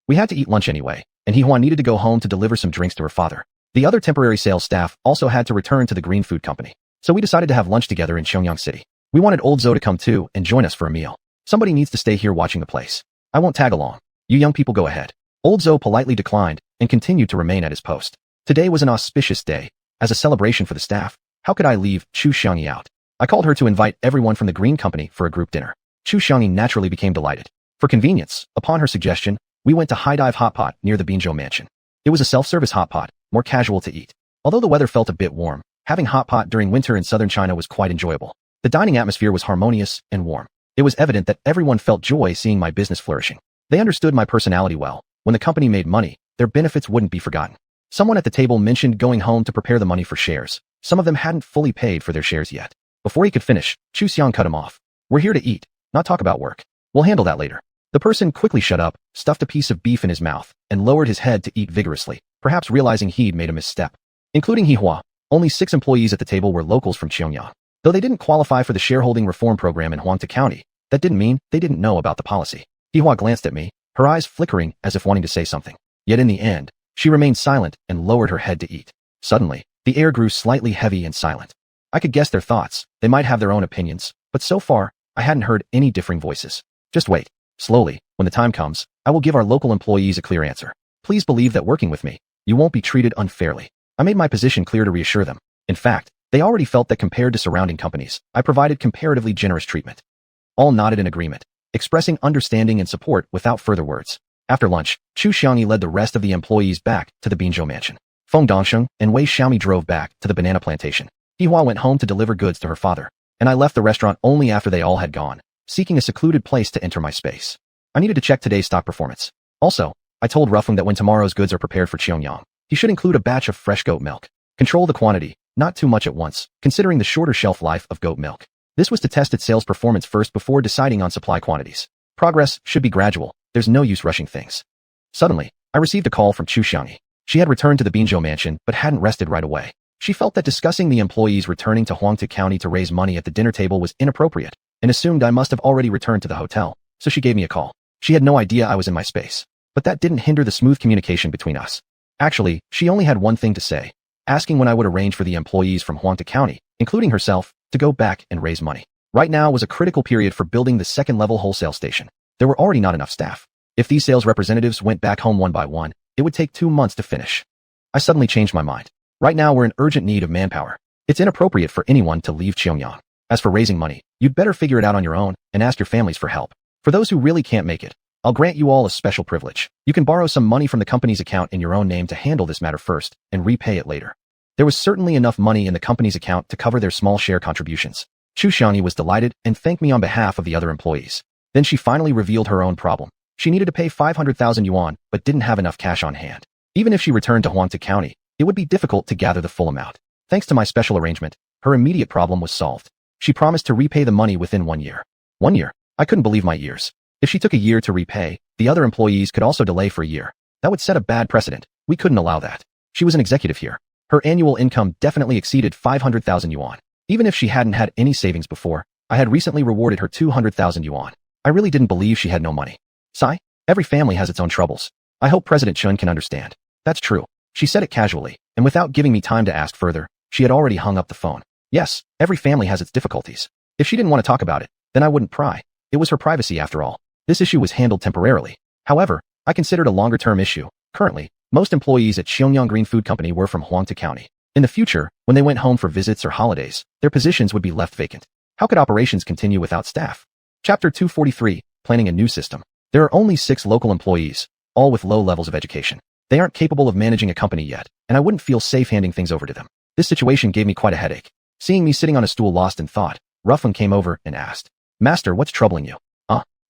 We had to eat lunch anyway, and Xiuhua needed to go home to deliver some drinks to her father. The other temporary sales staff also had to return to the Green Food Company, so we decided to have lunch together in Xiuxian City. We wanted old Zhou to come too and join us for a meal. Somebody needs to stay here watching the place. I won't tag along. You young people go ahead. Old Zhou politely declined and continued to remain at his post. Today was an auspicious day. As a celebration for the staff, how could I leave xiuxian out? I called her to invite everyone from the Green Company for a group dinner. Xiuxian naturally became delighted. For convenience, upon her suggestion, we went to High Dive Hot Pot near the Binzhou mansion. It was a self-service hot pot, more casual to eat. Although the weather felt a bit warm, having hot pot during winter in southern China was quite enjoyable. The dining atmosphere was harmonious and warm. It was evident that everyone felt joy seeing my business flourishing. They understood my personality well. When the company made money, their benefits wouldn't be forgotten. Someone at the table mentioned going home to prepare the money for shares. Some of them hadn't fully paid for their shares yet. Before he could finish, xiuxian cut him off. We're here to eat, not talk about work. We'll handle that later. The person quickly shut up, stuffed a piece of beef in his mouth, and lowered his head to eat vigorously, perhaps realizing he'd made a misstep. Including Xiuhua, only 6 employees at the table were locals from Xiuxian. Though they didn't qualify for the shareholding reform program in Huangta County, that didn't mean they didn't know about the policy. Xiuhua glanced at me, her eyes flickering as if wanting to say something. Yet in the end, she remained silent and lowered her head to eat. Suddenly, the air grew slightly heavy and silent. I could guess their thoughts. They might have their own opinions, but so far, I hadn't heard any differing voices. Just wait. Slowly, when the time comes, I will give our local employees a clear answer. Please believe that working with me, you won't be treated unfairly. I made my position clear to reassure them. In fact, they already felt that compared to surrounding companies, I provided comparatively generous treatment. All nodded in agreement, expressing understanding and support without further words. After lunch, Chu Xiangyi led the rest of the employees back to the Binzhou mansion. Feng Dongsheng and Wei Xiaomi drove back to the banana plantation. Hihua went home to deliver goods to her father, and I left the restaurant only after they all had gone, seeking a secluded place to enter my space. I needed to check today's stock performance. Also, I told Rufeng that when tomorrow's goods are prepared for Xiaoyang, he should include a batch of fresh goat milk. Control the quantity, not too much at once, considering the shorter shelf life of goat milk. This was to test its sales performance first before deciding on supply quantities. Progress should be gradual. There's no use rushing things. Suddenly, I received a call from Chu Xiangyi. She had returned to the Binzhou mansion but hadn't rested right away. She felt that discussing the employees returning to Huangtu County to raise money at the dinner table was inappropriate and assumed I must have already returned to the hotel, so she gave me a call. She had no idea I was in my space, but that didn't hinder the smooth communication between us. Actually, she only had one thing to say, asking when I would arrange for the employees from Huangtu County, including herself, to go back and raise money. Right now was a critical period for building the second-level wholesale station. There were already not enough staff. If these sales representatives went back home one by one, it would take 2 months to finish. I suddenly changed my mind. Right now we're in urgent need of manpower. It's inappropriate for anyone to leave Xiaoyang. As for raising money, you'd better figure it out on your own and ask your families for help. For those who really can't make it, I'll grant you all a special privilege. You can borrow some money from the company's account in your own name to handle this matter first and repay it later. There was certainly enough money in the company's account to cover their small share contributions. Chu Xiangyi was delighted and thanked me on behalf of the other employees. Then she finally revealed her own problem. She needed to pay 500,000 yuan but didn't have enough cash on hand. Even if she returned to Huangtu County, it would be difficult to gather the full amount. Thanks to my special arrangement, her immediate problem was solved. She promised to repay the money within 1 year. 1 year? I couldn't believe my ears. If she took a year to repay, the other employees could also delay for a year. That would set a bad precedent. We couldn't allow that. She was an executive here. Her annual income definitely exceeded 500,000 yuan. Even if she hadn't had any savings before, I had recently rewarded her 200,000 yuan. I really didn't believe she had no money. Sigh, every family has its own troubles. I hope President Chun can understand. That's true. She said it casually, and without giving me time to ask further, she had already hung up the phone. Yes, every family has its difficulties. If she didn't want to talk about it, then I wouldn't pry. It was her privacy after all. This issue was handled temporarily. However, I considered a longer-term issue. Currently, most employees at Xiangyang Green Food Company were from Huangtu County. In the future, when they went home for visits or holidays, their positions would be left vacant. How could operations continue without staff? Chapter 243, Planning a New System. There are only 6 local employees, all with low levels of education. They aren't capable of managing a company yet, and I wouldn't feel safe handing things over to them. This situation gave me quite a headache. Seeing me sitting on a stool lost in thought, Rufeng came over and asked, "Master, what's troubling you?"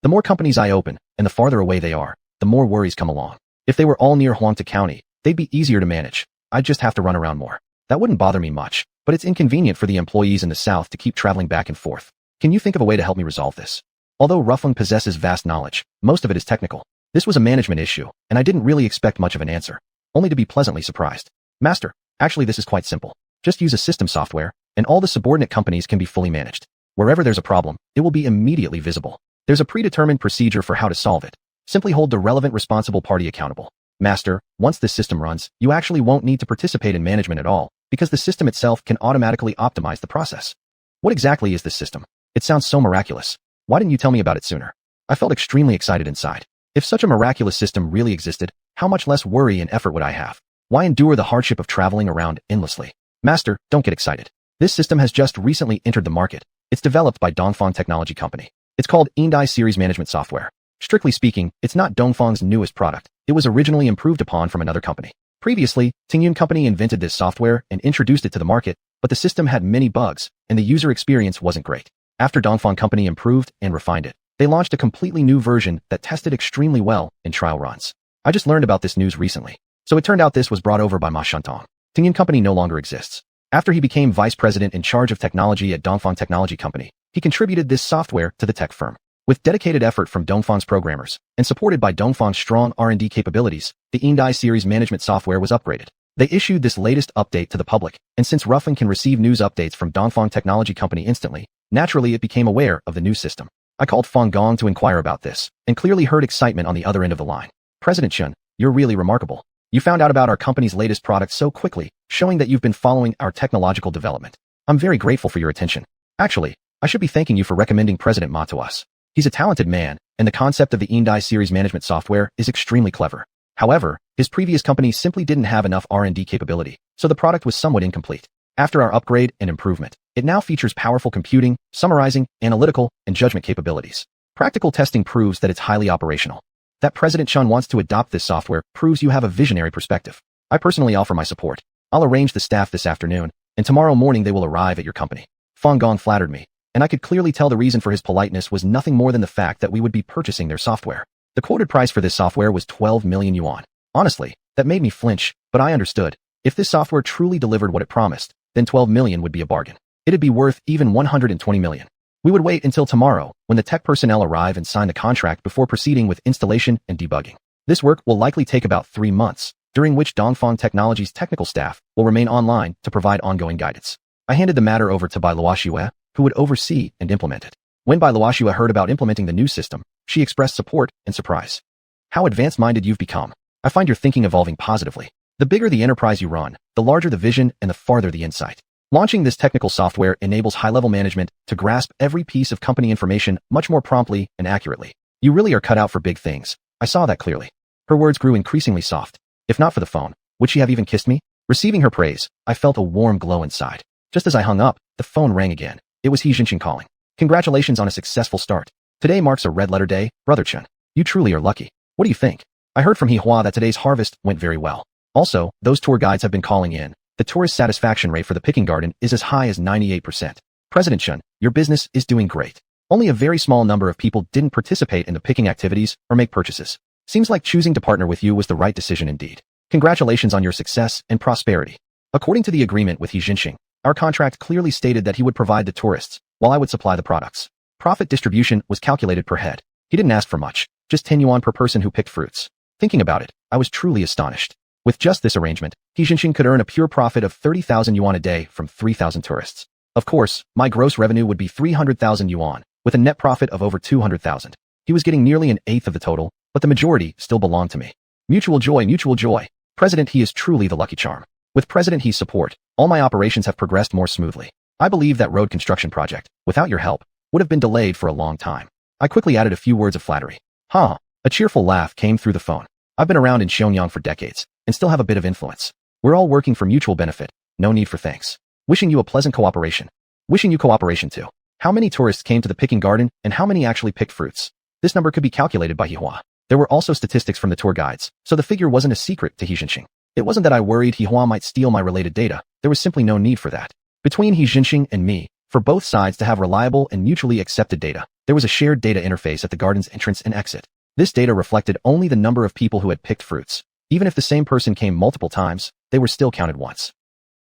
The more companies I open, and the farther away they are, the more worries come along. If they were all near Huangtu County, they'd be easier to manage. I'd just have to run around more. That wouldn't bother me much, but it's inconvenient for the employees in the south to keep traveling back and forth. Can you think of a way to help me resolve this? Although Rufeng possesses vast knowledge, most of it is technical. This was a management issue, and I didn't really expect much of an answer, only to be pleasantly surprised. Master, actually this is quite simple. Just use a system software, and all the subordinate companies can be fully managed. Wherever there's a problem, it will be immediately visible. There's a predetermined procedure for how to solve it. Simply hold the relevant responsible party accountable. Master, once this system runs, you actually won't need to participate in management at all, because the system itself can automatically optimize the process. What exactly is this system? It sounds so miraculous. Why didn't you tell me about it sooner? I felt extremely excited inside. If such a miraculous system really existed, how much less worry and effort would I have? Why endure the hardship of traveling around endlessly? Master, don't get excited. This system has just recently entered the market. It's developed by Dongfang Technology Company. It's called Indai Series Management Software. Strictly speaking, it's not Dongfang's newest product. It was originally improved upon from another company. Previously, Tingyun Company invented this software and introduced it to the market, but the system had many bugs, and the user experience wasn't great. After Dongfang Company improved and refined it, they launched a completely new version that tested extremely well in trial runs. I just learned about this news recently. So it turned out this was brought over by Ma Shantong. Tingyun Company no longer exists. After he became vice president in charge of technology at Dongfang Technology Company, he contributed this software to the tech firm. With dedicated effort from Dongfang's programmers, and supported by Dongfang's strong R&D capabilities, the Indai series management software was upgraded. They issued this latest update to the public, and since Rufeng can receive news updates from Dongfang Technology Company instantly, naturally it became aware of the new system. I called Feng Gong to inquire about this, and clearly heard excitement on the other end of the line. President Chun, you're really remarkable. You found out about our company's latest product so quickly, showing that you've been following our technological development. I'm very grateful for your attention. Actually, I should be thanking you for recommending President Ma to us. He's a talented man, and the concept of the Indai series management software is extremely clever. However, his previous company simply didn't have enough R&D capability, so the product was somewhat incomplete. After our upgrade and improvement, It now features powerful computing, summarizing, analytical, and judgment capabilities. Practical testing proves that it's highly operational. That President Xian wants to adopt this software proves you have a visionary perspective. I personally offer my support. I'll arrange the staff this afternoon, and tomorrow morning they will arrive at your company. Feng Gong flattered me, and I could clearly tell the reason for his politeness was nothing more than the fact that we would be purchasing their software. The quoted price for this software was 12 million yuan. Honestly, that made me flinch, but I understood. If this software truly delivered what it promised, then 12 million would be a bargain. It'd be worth even 120 million. We would wait until tomorrow, when the tech personnel arrive and sign the contract before proceeding with installation and debugging. This work will likely take about 3 months, during which Dongfang Technology's technical staff will remain online to provide ongoing guidance. I handed the matter over to Bai Luoxue, who would oversee and implement it. When Bai Luoxue heard about implementing the new system, she expressed support and surprise. How advanced-minded you've become. I find your thinking evolving positively. The bigger the enterprise you run, the larger the vision and the farther the insight. Launching this technical software enables high-level management to grasp every piece of company information much more promptly and accurately. You really are cut out for big things. I saw that clearly. Her words grew increasingly soft. If not for the phone, would she have even kissed me? Receiving her praise, I felt a warm glow inside. Just as I hung up, the phone rang again. It was xiuxian calling. Congratulations on a successful start. Today marks a red-letter day, Brother Chen. You truly are lucky. What do you think? I heard from Hihua that today's harvest went very well. Also, those tour guides have been calling in. The tourist satisfaction rate for the picking garden is as high as 98%. President Chen, your business is doing great. Only a very small number of people didn't participate in the picking activities or make purchases. Seems like choosing to partner with you was the right decision indeed. Congratulations on your success and prosperity. According to the agreement with xiuxian, our contract clearly stated that he would provide the tourists, while I would supply the products. Profit distribution was calculated per head. He didn't ask for much, just 10 yuan per person who picked fruits. Thinking about it, I was truly astonished. With just this arrangement, xiuxian could earn a pure profit of 30,000 yuan a day from 3,000 tourists. Of course, my gross revenue would be 300,000 yuan, with a net profit of over 200,000. He was getting nearly an eighth of the total, but the majority still belonged to me. Mutual joy, mutual joy. President He is truly the lucky charm. With President He's support, all my operations have progressed more smoothly. I believe that road construction project, without your help, would have been delayed for a long time. I quickly added a few words of flattery. Ha! A cheerful laugh came through the phone. I've been around in Xiangyang for decades, and still have a bit of influence. We're all working for mutual benefit. No need for thanks. Wishing you a pleasant cooperation. Wishing you cooperation too. How many tourists came to the picking garden, and how many actually picked fruits? This number could be calculated by Hihua. There were also statistics from the tour guides, so the figure wasn't a secret to xiuxian. It wasn't that I worried Hihua might steal my related data. There was simply no need for that. Between xiuxian and me, for both sides to have reliable and mutually accepted data, there was a shared data interface at the garden's entrance and exit. This data reflected only the number of people who had picked fruits. Even if the same person came multiple times, they were still counted once.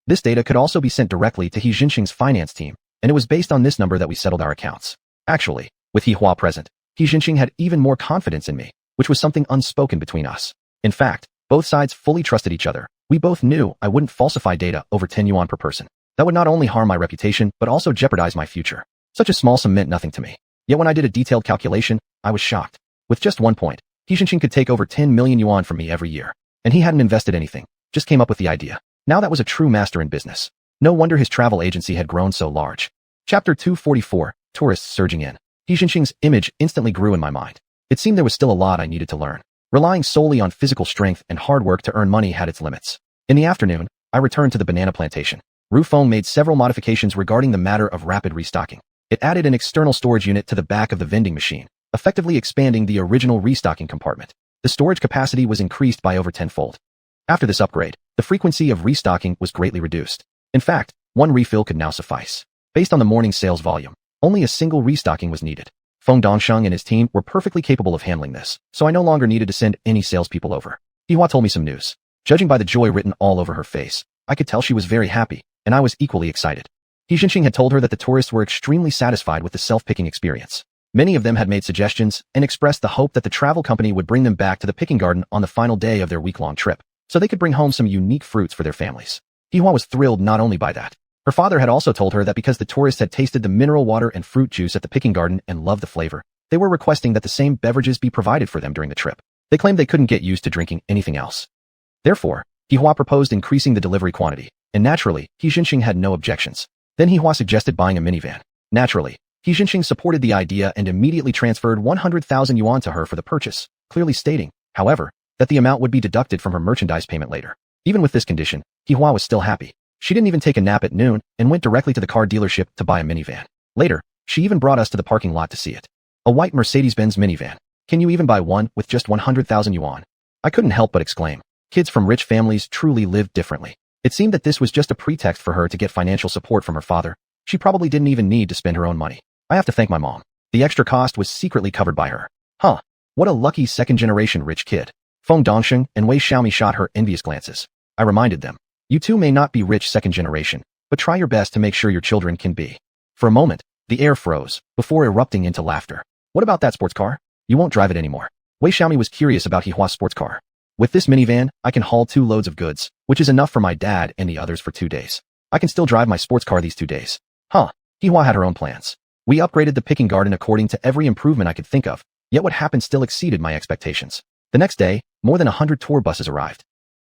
This data could also be sent directly to xiuxian's finance team, and it was based on this number that we settled our accounts. Actually, with Hihua present, xiuxian had even more confidence in me, which was something unspoken between us. In fact, both sides fully trusted each other. We both knew I wouldn't falsify data over 10 yuan per person. That would not only harm my reputation, but also jeopardize my future. Such a small sum meant nothing to me. Yet when I did a detailed calculation, I was shocked. With just 1 point, xiuxian could take over 10 million yuan from me every year. And he hadn't invested anything, just came up with the idea. Now that was a true master in business. No wonder his travel agency had grown so large. Chapter 244, Tourists Surging In. xiuxian's image instantly grew in my mind. It seemed there was still a lot I needed to learn. Relying solely on physical strength and hard work to earn money had its limits. In the afternoon, I returned to the banana plantation. Ru Feng made several modifications regarding the matter of rapid restocking. It added an external storage unit to the back of the vending machine, effectively expanding the original restocking compartment. The storage capacity was increased by over 10-fold. After this upgrade, the frequency of restocking was greatly reduced. In fact, one refill could now suffice. Based on the morning sales volume, only a single restocking was needed. Feng Dongsheng and his team were perfectly capable of handling this, so I no longer needed to send any salespeople over. Hihua told me some news. Judging by the joy written all over her face, I could tell she was very happy, and I was equally excited. xiuxian had told her that the tourists were extremely satisfied with the self-picking experience. Many of them had made suggestions and expressed the hope that the travel company would bring them back to the picking garden on the final day of their week-long trip, so they could bring home some unique fruits for their families. Hihua was thrilled not only by that. Her father had also told her that because the tourists had tasted the mineral water and fruit juice at the picking garden and loved the flavor, they were requesting that the same beverages be provided for them during the trip. They claimed they couldn't get used to drinking anything else. Therefore, Hihua proposed increasing the delivery quantity, and naturally, xiuxian had no objections. Then Hihua suggested buying a minivan. Naturally, xiuxian supported the idea and immediately transferred 100,000 yuan to her for the purchase, clearly stating, however, that the amount would be deducted from her merchandise payment later. Even with this condition, Hihua was still happy. She didn't even take a nap at noon and went directly to the car dealership to buy a minivan. Later, she even brought us to the parking lot to see it. A white Mercedes-Benz minivan. Can you even buy one with just 100,000 yuan? I couldn't help but exclaim. Kids from rich families truly live differently. It seemed that this was just a pretext for her to get financial support from her father. She probably didn't even need to spend her own money. I have to thank my mom. The extra cost was secretly covered by her. Huh. What a lucky second-generation rich kid. Feng Dongsheng and Wei Xiaomi shot her envious glances. I reminded them. You too may not be rich second generation, but try your best to make sure your children can be. For a moment, the air froze, before erupting into laughter. What about that sports car? You won't drive it anymore. Wei Xiaomi was curious about Hihua's sports car. With this minivan, I can haul 2 loads of goods, which is enough for my dad and the others for 2 days. I can still drive my sports car these 2 days. Huh. Hihua had her own plans. We upgraded the picking garden according to every improvement I could think of, yet what happened still exceeded my expectations. The next day, more than 100 tour buses arrived.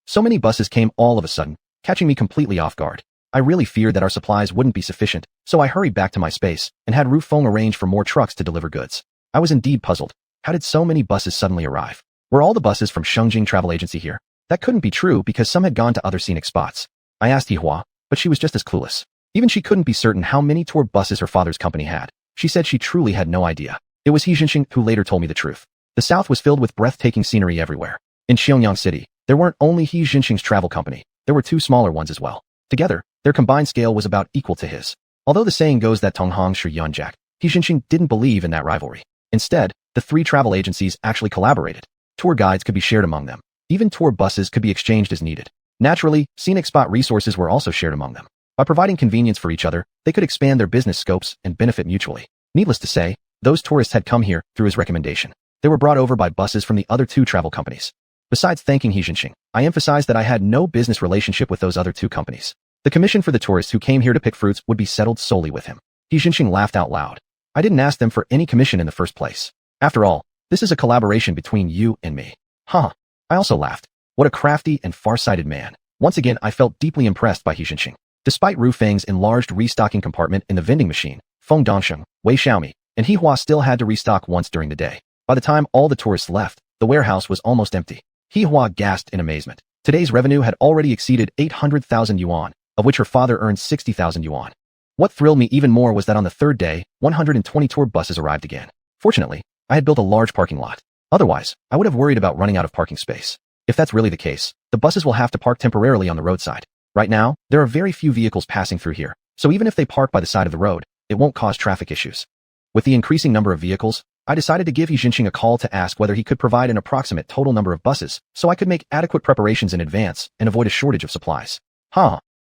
So many buses came all of a sudden, catching me completely off guard. I really feared that our supplies wouldn't be sufficient, so I hurried back to my space and had Ru Feng arrange for more trucks to deliver goods. I was indeed puzzled. How did so many buses suddenly arrive? Were all the buses from Shengjing Travel Agency here? That couldn't be true because some had gone to other scenic spots. I asked Hihua, but she was just as clueless. Even she couldn't be certain how many tour buses her father's company had. She said she truly had no idea. It was Xiuxian who later told me the truth. The south was filled with breathtaking scenery everywhere. In Xiangyang City, there weren't only Xiuxian's travel company, there were 2 smaller ones as well. Together, their combined scale was about equal to his. Although the saying goes that Tonghang Shi Yanjak, Xiuxian didn't believe in that rivalry. Instead, the 3 travel agencies actually collaborated. Tour guides could be shared among them. Even tour buses could be exchanged as needed. Naturally, scenic spot resources were also shared among them. By providing convenience for each other, they could expand their business scopes and benefit mutually. Needless to say, those tourists had come here through his recommendation. They were brought over by buses from the other 2 travel companies. Besides thanking Xiuxian, I emphasized that I had no business relationship with those other 2 companies. The commission for the tourists who came here to pick fruits would be settled solely with him. Xiuxian laughed out loud. I didn't ask them for any commission in the first place. After all, this is a collaboration between you and me. Huh. I also laughed. What a crafty and far-sighted man. Once again, I felt deeply impressed by Xiuxian. Despite Ru Feng's enlarged restocking compartment in the vending machine, Feng Dongsheng, Wei Xiaomi, and Hihua still had to restock once during the day. By the time all the tourists left, the warehouse was almost empty. Hihua gasped in amazement. Today's revenue had already exceeded 800,000 yuan, of which her father earned 60,000 yuan. What thrilled me even more was that on the 3rd day, 120 tour buses arrived again. Fortunately, I had built a large parking lot. Otherwise, I would have worried about running out of parking space. If that's really the case, the buses will have to park temporarily on the roadside. Right now, there are very few vehicles passing through here, so even if they park by the side of the road, it won't cause traffic issues. With the increasing number of vehicles, I decided to give Xiuxian a call to ask whether he could provide an approximate total number of buses so I could make adequate preparations in advance and avoid a shortage of supplies.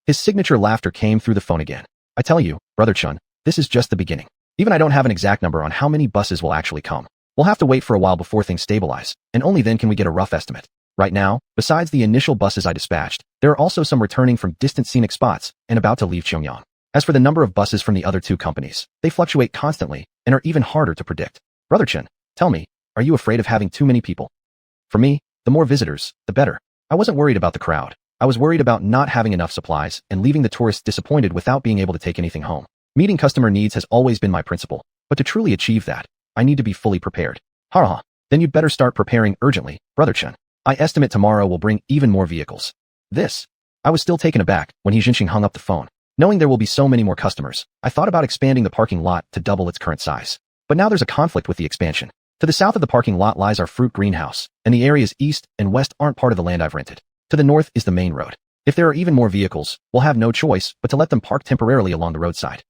His signature laughter came through the phone again. I tell you, Brother Chun, this is just the beginning. Even I don't have an exact number on how many buses will actually come. We'll have to wait for a while before things stabilize, and only then can we get a rough estimate. Right now, besides the initial buses I dispatched, there are also some returning from distant scenic spots and about to leave Xiangyang. As for the number of buses from the other 2 companies, they fluctuate constantly and are even harder to predict. Brother Chen, tell me, are you afraid of having too many people? For me, the more visitors, the better. I wasn't worried about the crowd. I was worried about not having enough supplies and leaving the tourists disappointed without being able to take anything home. Meeting customer needs has always been my principle, but to truly achieve that, I need to be fully prepared. Then you'd better start preparing urgently, Brother Chen. I estimate tomorrow will bring even more vehicles. I was still taken aback when Xiuxian hung up the phone. Knowing there will be so many more customers, I thought about expanding the parking lot to double its current size. But now there's a conflict with the expansion. To the south of the parking lot lies our fruit greenhouse, and the areas east and west aren't part of the land I've rented. To the north is the main road. If there are even more vehicles, we'll have no choice but to let them park temporarily along the roadside.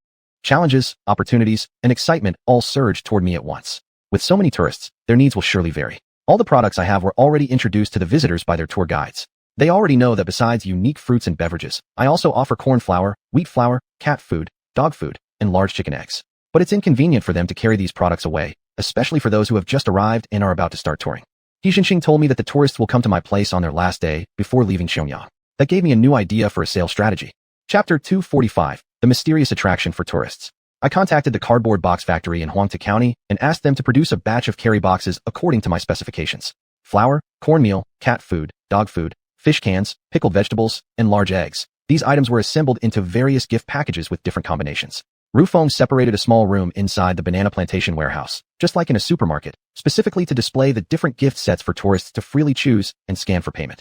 Challenges, opportunities, and excitement all surged toward me at once. With so many tourists, their needs will surely vary. All the products I have were already introduced to the visitors by their tour guides. They already know that besides unique fruits and beverages, I also offer corn flour, wheat flour, cat food, dog food, and large chicken eggs. But it's inconvenient for them to carry these products away, especially for those who have just arrived and are about to start touring. Xiuxian told me that the tourists will come to my place on their last day before leaving Xiangyang. That gave me a new idea for a sales strategy. Chapter 245, The Mysterious Attraction for Tourists. I contacted the cardboard box factory in Huangta County and asked them to produce a batch of carry boxes according to my specifications. Flour, cornmeal, cat food, dog food, fish cans, pickled vegetables, and large eggs. These items were assembled into various gift packages with different combinations. Ru Feng separated a small room inside the banana plantation warehouse, just like in a supermarket, specifically to display the different gift sets for tourists to freely choose and scan for payment.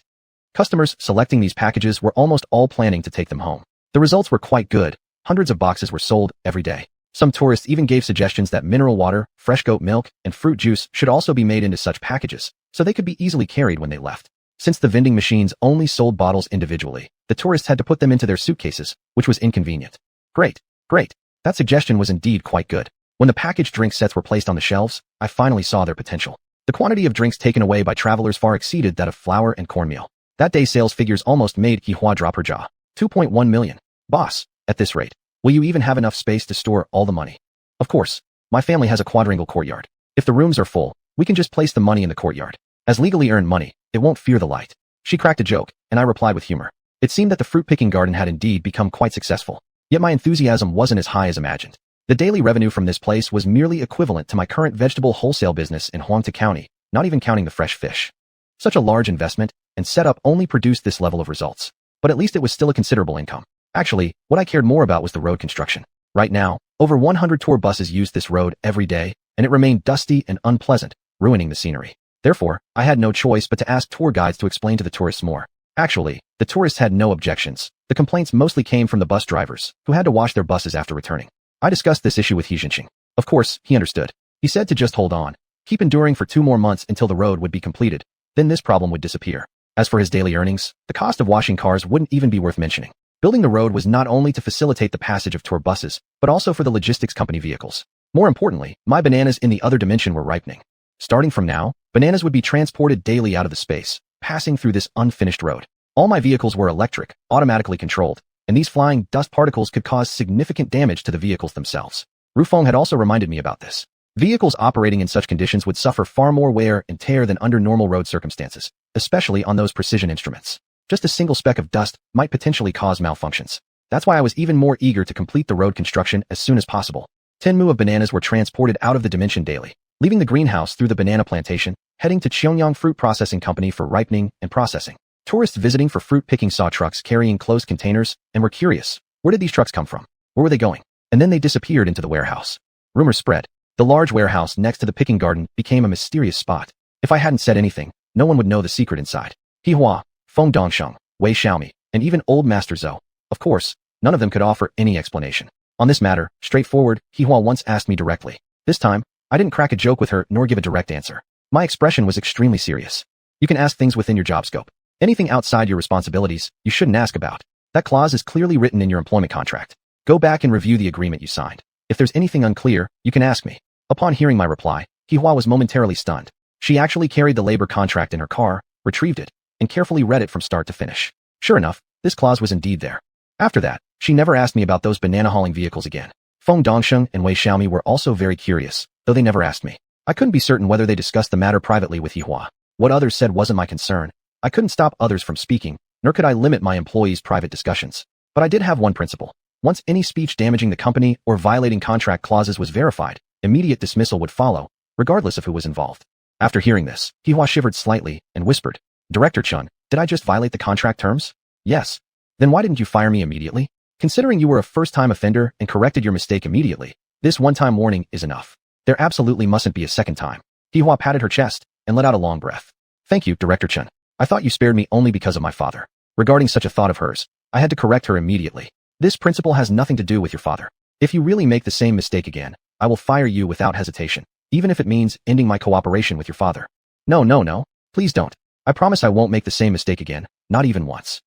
Customers selecting these packages were almost all planning to take them home. The results were quite good. Hundreds of boxes were sold every day. Some tourists even gave suggestions that mineral water, fresh goat milk, and fruit juice should also be made into such packages, so they could be easily carried when they left. Since the vending machines only sold bottles individually, the tourists had to put them into their suitcases, which was inconvenient. Great, great. That suggestion was indeed quite good. When the packaged drink sets were placed on the shelves, I finally saw their potential. The quantity of drinks taken away by travelers far exceeded that of flour and cornmeal. That day sales figures almost made Xiuhua drop her jaw. 2.1 million. Boss, at this rate, will you even have enough space to store all the money? Of course. My family has a quadrangle courtyard. If the rooms are full, we can just place the money in the courtyard. As legally earned money, it won't fear the light. She cracked a joke, and I replied with humor. It seemed that the fruit-picking garden had indeed become quite successful. Yet my enthusiasm wasn't as high as imagined. The daily revenue from this place was merely equivalent to my current vegetable wholesale business in Huangta County, not even counting the fresh fish. Such a large investment and setup only produced this level of results. But at least it was still a considerable income. Actually, what I cared more about was the road construction. Right now, over 100 tour buses used this road every day, and it remained dusty and unpleasant, ruining the scenery. Therefore, I had no choice but to ask tour guides to explain to the tourists more. Actually, the tourists had no objections. The complaints mostly came from the bus drivers, who had to wash their buses after returning. I discussed this issue with xiuxian. Of course, he understood. He said to just hold on, keep enduring for 2 more months until the road would be completed. Then this problem would disappear. As for his daily earnings, the cost of washing cars wouldn't even be worth mentioning. Building the road was not only to facilitate the passage of tour buses, but also for the logistics company vehicles. More importantly, my bananas in the other dimension were ripening. Starting from now, bananas would be transported daily out of the space, passing through this unfinished road. All my vehicles were electric, automatically controlled, and these flying dust particles could cause significant damage to the vehicles themselves. Rufeng had also reminded me about this. Vehicles operating in such conditions would suffer far more wear and tear than under normal road circumstances, especially on those precision instruments. Just a single speck of dust might potentially cause malfunctions. That's why I was even more eager to complete the road construction as soon as possible. 10 mu of bananas were transported out of the dimension daily, leaving the greenhouse through the banana plantation, heading to Xianxia Fruit Processing Company for ripening and processing. Tourists visiting for fruit picking saw trucks carrying closed containers and were curious. Where did these trucks come from? Where were they going? And then they disappeared into the warehouse. Rumors spread. The large warehouse next to the picking garden became a mysterious spot. If I hadn't said anything, no one would know the secret inside. Xiuhua, Feng Dongsheng, Wei Xiaomi, and even old Master Zhou. Of course, none of them could offer any explanation. On this matter, straightforward, Xiuhua once asked me directly. This time, I didn't crack a joke with her nor give a direct answer. My expression was extremely serious. You can ask things within your job scope. Anything outside your responsibilities, you shouldn't ask about. That clause is clearly written in your employment contract. Go back and review the agreement you signed. If there's anything unclear, you can ask me. Upon hearing my reply, Xiuhua was momentarily stunned. She actually carried the labor contract in her car, retrieved it, and carefully read it from start to finish. Sure enough, this clause was indeed there. After that, she never asked me about those banana-hauling vehicles again. Feng Dongsheng and Wei Xiaomi were also very curious, though they never asked me. I couldn't be certain whether they discussed the matter privately with Xiuhua. What others said wasn't my concern. I couldn't stop others from speaking, nor could I limit my employees' private discussions. But I did have one principle. Once any speech damaging the company or violating contract clauses was verified, immediate dismissal would follow, regardless of who was involved. After hearing this, Xiuhua shivered slightly and whispered, Director Chun, did I just violate the contract terms? Yes. Then why didn't you fire me immediately? Considering you were a first-time offender and corrected your mistake immediately, this one-time warning is enough. There absolutely mustn't be a second time. Xiuhua patted her chest and let out a long breath. Thank you, Director Chun. I thought you spared me only because of my father. Regarding such a thought of hers, I had to correct her immediately. This principle has nothing to do with your father. If you really make the same mistake again, I will fire you without hesitation, even if it means ending my cooperation with your father. No. Please don't. I promise I won't make the same mistake again, not even once.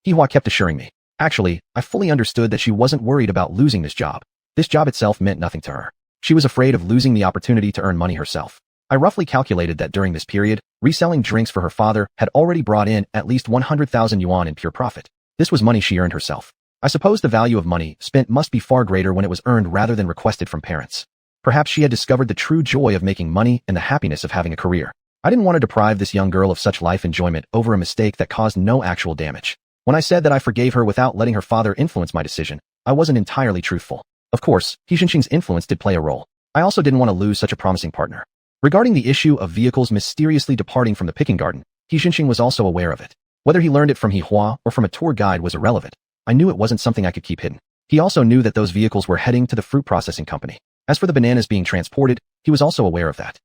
Xiuhua kept assuring me. Actually, I fully understood that she wasn't worried about losing this job. This job itself meant nothing to her. She was afraid of losing the opportunity to earn money herself. I roughly calculated that during this period, reselling drinks for her father had already brought in at least 100,000 yuan in pure profit. This was money she earned herself. I suppose the value of money spent must be far greater when it was earned rather than requested from parents. Perhaps she had discovered the true joy of making money and the happiness of having a career. I didn't want to deprive this young girl of such life enjoyment over a mistake that caused no actual damage. When I said that I forgave her without letting her father influence my decision, I wasn't entirely truthful. Of course, xiuxian's influence did play a role. I also didn't want to lose such a promising partner. Regarding the issue of vehicles mysteriously departing from the picking garden, xiuxian was also aware of it. Whether he learned it from Xiuhua or from a tour guide was irrelevant. I knew it wasn't something I could keep hidden. He also knew that those vehicles were heading to the fruit processing company. As for the bananas being transported, he was also aware of that.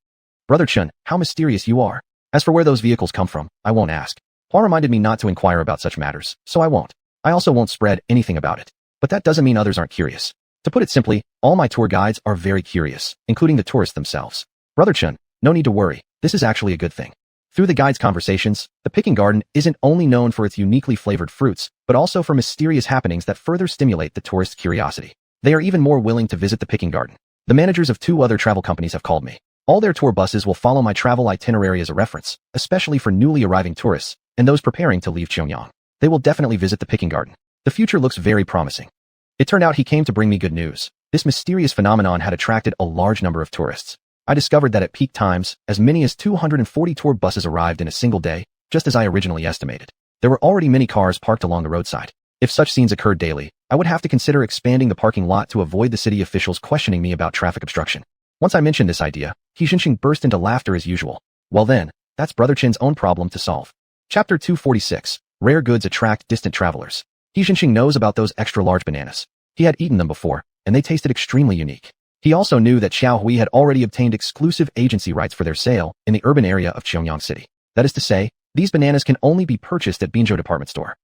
Brother Chun, how mysterious you are. As for where those vehicles come from, I won't ask. Hua reminded me not to inquire about such matters, so I won't. I also won't spread anything about it. But that doesn't mean others aren't curious. To put it simply, all my tour guides are very curious, including the tourists themselves. Brother Chun, no need to worry, this is actually a good thing. Through the guides' conversations, the picking garden isn't only known for its uniquely flavored fruits, but also for mysterious happenings that further stimulate the tourists' curiosity. They are even more willing to visit the picking garden. The managers of 2 other travel companies have called me. All their tour buses will follow my travel itinerary as a reference, especially for newly arriving tourists and those preparing to leave Pyongyang. They will definitely visit the picking garden. The future looks very promising. It turned out he came to bring me good news. This mysterious phenomenon had attracted a large number of tourists. I discovered that at peak times, as many as 240 tour buses arrived in a single day, just as I originally estimated. There were already many cars parked along the roadside. If such scenes occurred daily, I would have to consider expanding the parking lot to avoid the city officials questioning me about traffic obstruction. Once I mentioned this idea, xiuxian burst into laughter as usual. Well then, that's Brother Chin's own problem to solve. Chapter 246. Rare goods attract distant travelers. Xiuxian knows about those extra-large bananas. He had eaten them before, and they tasted extremely unique. He also knew that Xiaohui had already obtained exclusive agency rights for their sale in the urban area of Pyongyang City. That is to say, these bananas can only be purchased at Binzhou department store.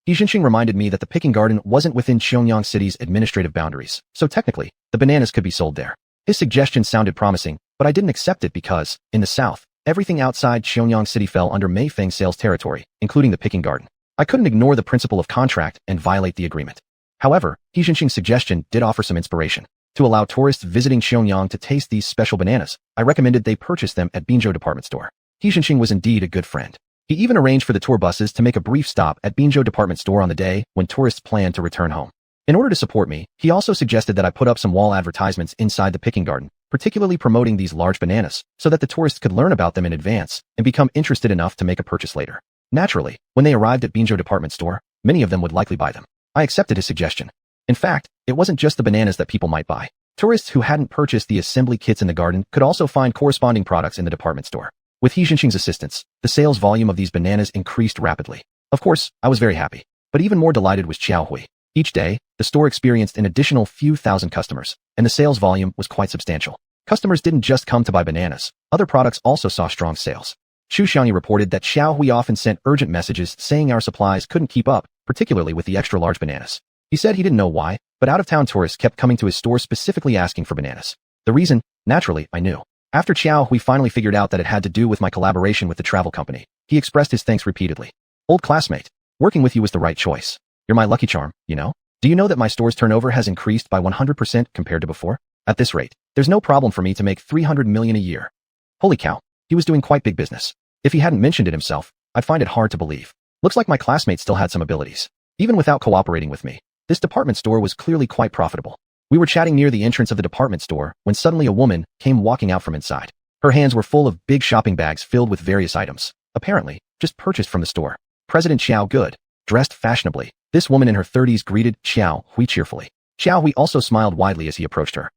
Xiuxian reminded me that the picking garden wasn't within Pyongyang City's administrative boundaries, so technically, the bananas could be sold there. His suggestion sounded promising, but I didn't accept it because, in the south, everything outside Pyongyang City fell under Meifeng sales territory, including the picking garden. I couldn't ignore the principle of contract and violate the agreement. However, Xiuxian's suggestion did offer some inspiration. To allow tourists visiting Pyongyang to taste these special bananas, I recommended they purchase them at Binzhou department store. Xiuxian was indeed a good friend. He even arranged for the tour buses to make a brief stop at Binzhou department store on the day when tourists planned to return home. In order to support me, he also suggested that I put up some wall advertisements inside the picking garden, particularly promoting these large bananas, so that the tourists could learn about them in advance and become interested enough to make a purchase later. Naturally, when they arrived at Binzhou department store, many of them would likely buy them. I accepted his suggestion. In fact, it wasn't just the bananas that people might buy. Tourists who hadn't purchased the assembly kits in the garden could also find corresponding products in the department store. With Xiuxian's assistance, the sales volume of these bananas increased rapidly. Of course, I was very happy. But even more delighted was Xiaohui. Each day, the store experienced an additional few thousand customers, and the sales volume was quite substantial. Customers didn't just come to buy bananas. Other products also saw strong sales. Xiuxian reported that Xiaohui often sent urgent messages saying our supplies couldn't keep up, particularly with the extra-large bananas. He said he didn't know why, but out-of-town tourists kept coming to his store specifically asking for bananas. The reason, naturally, I knew. After Xiaohui finally figured out that it had to do with my collaboration with the travel company, he expressed his thanks repeatedly. Old classmate, working with you was the right choice. You're my lucky charm, you know? Do you know that my store's turnover has increased by 100% compared to before? At this rate, there's no problem for me to make 300 million a year. Holy cow, he was doing quite big business. If he hadn't mentioned it himself, I'd find it hard to believe. Looks like my classmate still had some abilities. Even without cooperating with me, this department store was clearly quite profitable. We were chatting near the entrance of the department store when suddenly a woman came walking out from inside. Her hands were full of big shopping bags filled with various items, apparently, just purchased from the store. President Xiao Good, dressed fashionably. This woman in her 30s greeted Xiaohui cheerfully. Xiaohui also smiled widely as he approached her.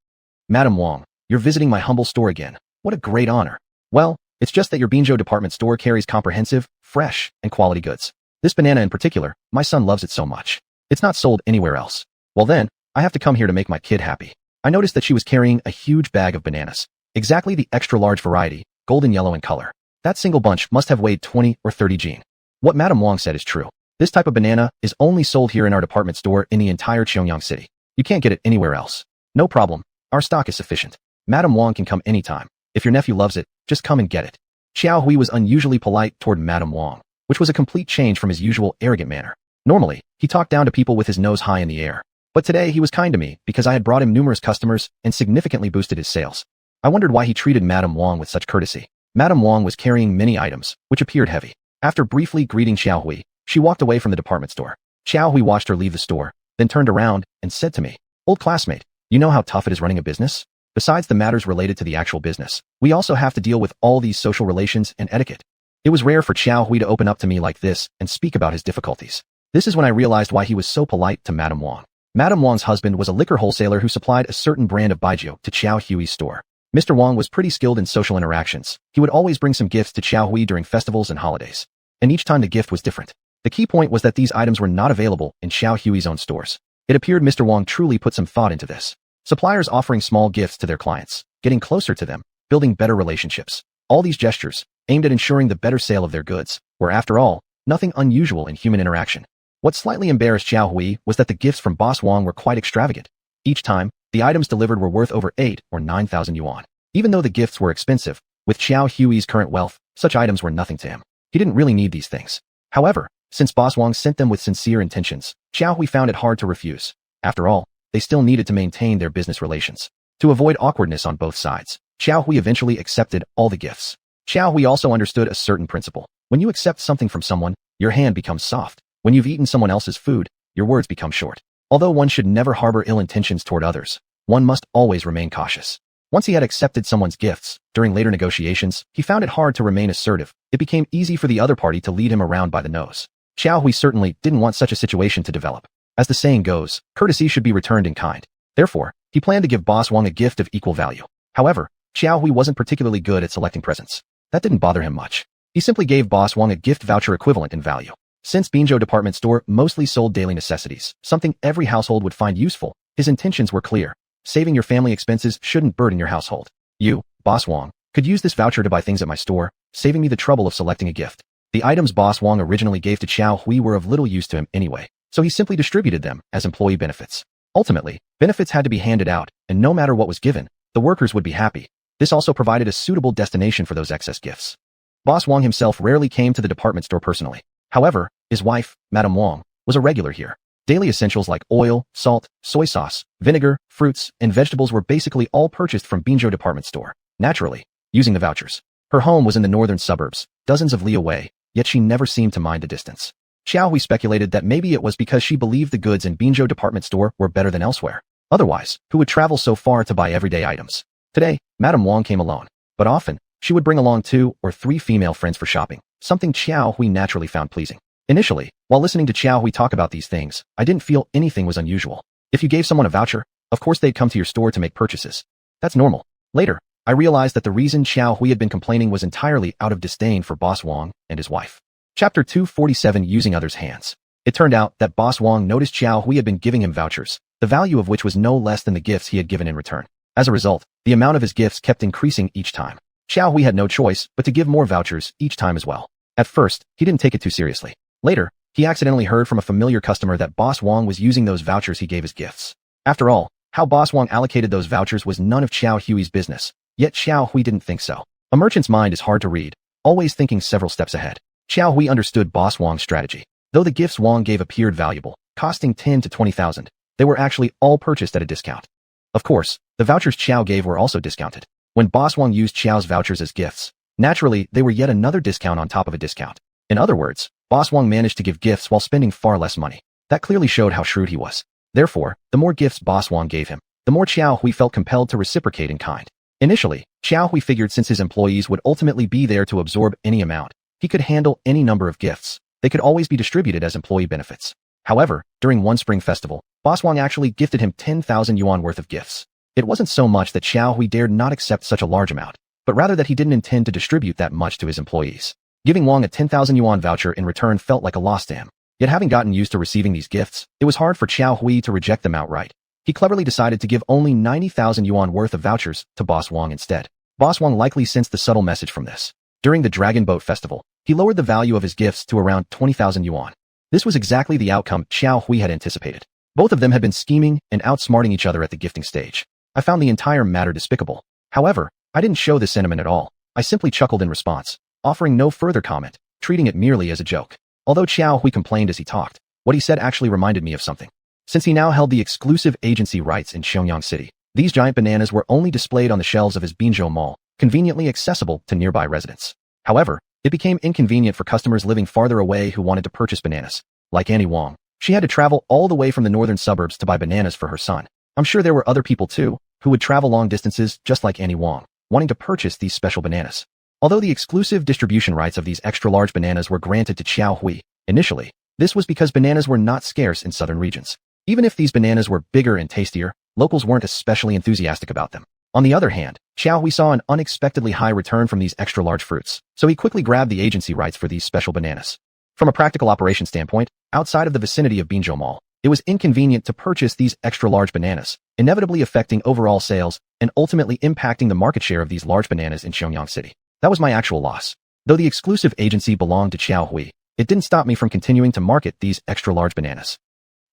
Madam Wang, you're visiting my humble store again. What a great honor. Well, it's just that your Binzhou department store carries comprehensive, fresh, and quality goods. This banana in particular, my son loves it so much. It's not sold anywhere else. Well then, I have to come here to make my kid happy. I noticed that she was carrying a huge bag of bananas. Exactly the extra-large variety, golden yellow in color. That single bunch must have weighed 20 or 30 jin. What Madam Wang said is true. This type of banana is only sold here in our department store in the entire Pyongyang city. You can't get it anywhere else. No problem. Our stock is sufficient. Madam Wang can come anytime. If your nephew loves it, just come and get it. Xiaohui was unusually polite toward Madam Wang, which was a complete change from his usual arrogant manner. Normally, he talked down to people with his nose high in the air. But today he was kind to me because I had brought him numerous customers and significantly boosted his sales. I wondered why he treated Madam Wang with such courtesy. Madam Wang was carrying many items, which appeared heavy. After briefly greeting Xiaohui, she walked away from the department store. Xiaohui watched her leave the store, then turned around and said to me, "Old classmate, you know how tough it is running a business? Besides the matters related to the actual business, we also have to deal with all these social relations and etiquette." It was rare for Xiaohui to open up to me like this and speak about his difficulties. This is when I realized why he was so polite to Madam Wang. Madam Wang's husband was a liquor wholesaler who supplied a certain brand of baijiu to Xiaohui's store. Mr. Wang was pretty skilled in social interactions. He would always bring some gifts to Xiaohui during festivals and holidays. And each time the gift was different. The key point was that these items were not available in Xiaohui's own stores. It appeared Mr. Wang truly put some thought into this. Suppliers offering small gifts to their clients, getting closer to them, building better relationships. All these gestures, aimed at ensuring the better sale of their goods, were, after all, nothing unusual in human interaction. What slightly embarrassed Xiao Hui was that the gifts from Boss Wong were quite extravagant. Each time, the items delivered were worth over 8 or 9,000 yuan. Even though the gifts were expensive, with Xiao Hui's current wealth, such items were nothing to him. He didn't really need these things. However, since Boss Wong sent them with sincere intentions, Xiao Hui found it hard to refuse. After all, they still needed to maintain their business relations. To avoid awkwardness on both sides, Xiao Hui eventually accepted all the gifts. Xiao Hui also understood a certain principle. When you accept something from someone, your hand becomes soft. When you've eaten someone else's food, your words become short. Although one should never harbor ill intentions toward others, one must always remain cautious. Once he had accepted someone's gifts, during later negotiations, he found it hard to remain assertive. It became easy for the other party to lead him around by the nose. Xiao Hui certainly didn't want such a situation to develop. As the saying goes, courtesy should be returned in kind. Therefore, he planned to give Boss Wong a gift of equal value. However, Xiao Hui wasn't particularly good at selecting presents. That didn't bother him much. He simply gave Boss Wong a gift voucher equivalent in value. Since Binzhou department store mostly sold daily necessities, something every household would find useful, his intentions were clear. Saving your family expenses shouldn't burden your household. You, Boss Wong, could use this voucher to buy things at my store, saving me the trouble of selecting a gift. The items Boss Wong originally gave to Xiao Hui were of little use to him anyway, so he simply distributed them as employee benefits. Ultimately, benefits had to be handed out, and no matter what was given, the workers would be happy. This also provided a suitable destination for those excess gifts. Boss Wong himself rarely came to the department store personally. However, his wife, Madame Wong, was a regular here. Daily essentials like oil, salt, soy sauce, vinegar, fruits, and vegetables were basically all purchased from Binzhou department store. Naturally, using the vouchers. Her home was in the northern suburbs, dozens of li away, yet she never seemed to mind the distance. Xiao Hui speculated that maybe it was because she believed the goods in Binzhou department store were better than elsewhere. Otherwise, who would travel so far to buy everyday items? Today, Madame Wong came alone, but often, she would bring along 2 or 3 female friends for shopping, something Xiao Hui naturally found pleasing. Initially, while listening to Xiao Hui talk about these things, I didn't feel anything was unusual. If you gave someone a voucher, of course they'd come to your store to make purchases. That's normal. Later, I realized that the reason Xiao Hui had been complaining was entirely out of disdain for Boss Wong and his wife. Chapter 247 Using Others' Hands. It turned out that Boss Wong noticed Xiao Hui had been giving him vouchers, the value of which was no less than the gifts he had given in return. As a result, the amount of his gifts kept increasing each time. Xiao Hui had no choice but to give more vouchers each time as well. At first, he didn't take it too seriously. Later, he accidentally heard from a familiar customer that Boss Wong was using those vouchers he gave as gifts. After all, how Boss Wong allocated those vouchers was none of Xiao Hui's business, yet Xiao Hui didn't think so. A merchant's mind is hard to read, always thinking several steps ahead. Xiao Hui understood Boss Wong's strategy. Though the gifts Wong gave appeared valuable, costing 10 to 20,000, they were actually all purchased at a discount. Of course, the vouchers Xiao gave were also discounted. When Boss Wong used Xiao's vouchers as gifts, naturally, they were yet another discount on top of a discount. In other words, Boss Wong managed to give gifts while spending far less money. That clearly showed how shrewd he was. Therefore, the more gifts Boss Wong gave him, the more Xiao Hui felt compelled to reciprocate in kind. Initially, Xiao Hui figured since his employees would ultimately be there to absorb any amount, he could handle any number of gifts. They could always be distributed as employee benefits. However, during one spring festival, Boss Wong actually gifted him 10,000 yuan worth of gifts. It wasn't so much that Xiao Hui dared not accept such a large amount, but rather that he didn't intend to distribute that much to his employees. Giving Wong a 10,000 yuan voucher in return felt like a loss to him. Yet having gotten used to receiving these gifts, it was hard for Xiao Hui to reject them outright. He cleverly decided to give only 90,000 yuan worth of vouchers to Boss Wong instead. Boss Wong likely sensed the subtle message from this. During the Dragon Boat Festival, he lowered the value of his gifts to around 20,000 yuan. This was exactly the outcome Xiao Hui had anticipated. Both of them had been scheming and outsmarting each other at the gifting stage. I found the entire matter despicable. However, I didn't show this sentiment at all. I simply chuckled in response, offering no further comment, treating it merely as a joke. Although Xiao Hui complained as he talked, what he said actually reminded me of something. Since he now held the exclusive agency rights in Xiangyang City, these giant bananas were only displayed on the shelves of his Binzhou Mall, conveniently accessible to nearby residents. However, it became inconvenient for customers living farther away who wanted to purchase bananas. Like Annie Wong, she had to travel all the way from the northern suburbs to buy bananas for her son. I'm sure there were other people too, who would travel long distances just like Annie Wong, wanting to purchase these special bananas. Although the exclusive distribution rights of these extra-large bananas were granted to Xiao Hui, initially, this was because bananas were not scarce in southern regions. Even if these bananas were bigger and tastier, locals weren't especially enthusiastic about them. On the other hand, Xiao Hui saw an unexpectedly high return from these extra-large fruits, so he quickly grabbed the agency rights for these special bananas. From a practical operation standpoint, outside of the vicinity of Binzhou Mall, it was inconvenient to purchase these extra-large bananas, inevitably affecting overall sales and ultimately impacting the market share of these large bananas in Xiangyang City. That was my actual loss. Though the exclusive agency belonged to Xiao Hui, it didn't stop me from continuing to market these extra-large bananas.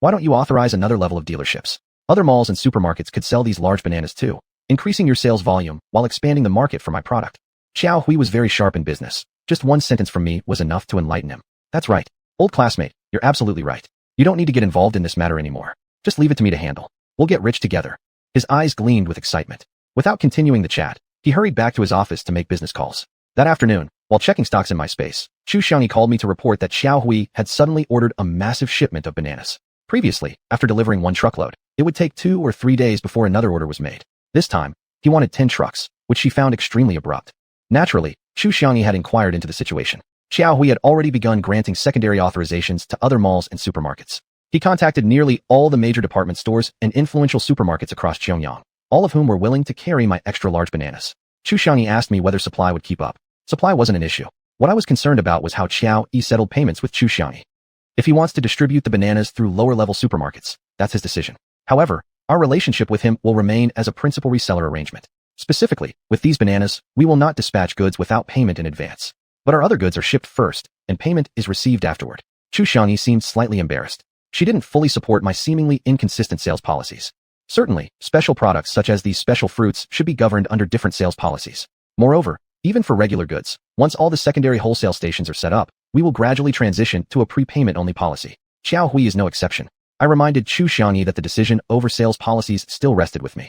Why don't you authorize another level of dealerships? Other malls and supermarkets could sell these large bananas too, increasing your sales volume while expanding the market for my product. Xiao Hui was very sharp in business. Just one sentence from me was enough to enlighten him. That's right. Old classmate, you're absolutely right. You don't need to get involved in this matter anymore. Just leave it to me to handle. We'll get rich together. His eyes gleamed with excitement. Without continuing the chat, he hurried back to his office to make business calls. That afternoon, while checking stocks in my space, Xiuxian called me to report that Xiao Hui had suddenly ordered a massive shipment of bananas. Previously, after delivering one truckload, it would take 2 or 3 days before another order was made. This time, he wanted 10 trucks, which she found extremely abrupt. Naturally, Xiuxian had inquired into the situation. Xiao Hui had already begun granting secondary authorizations to other malls and supermarkets. He contacted nearly all the major department stores and influential supermarkets across Pyongyang, all of whom were willing to carry my extra-large bananas. Xiuxian asked me whether supply would keep up. Supply wasn't an issue. What I was concerned about was how Xiao Yi settled payments with Xiuxian. If he wants to distribute the bananas through lower-level supermarkets, that's his decision. However, our relationship with him will remain as a principal reseller arrangement. Specifically, with these bananas, we will not dispatch goods without payment in advance. But our other goods are shipped first, and payment is received afterward. Xiuxian seemed slightly embarrassed. She didn't fully support my seemingly inconsistent sales policies. Certainly, special products such as these special fruits should be governed under different sales policies. Moreover, even for regular goods, once all the secondary wholesale stations are set up, we will gradually transition to a prepayment-only policy. Xiao Hui is no exception. I reminded Xiuxian that the decision over sales policies still rested with me.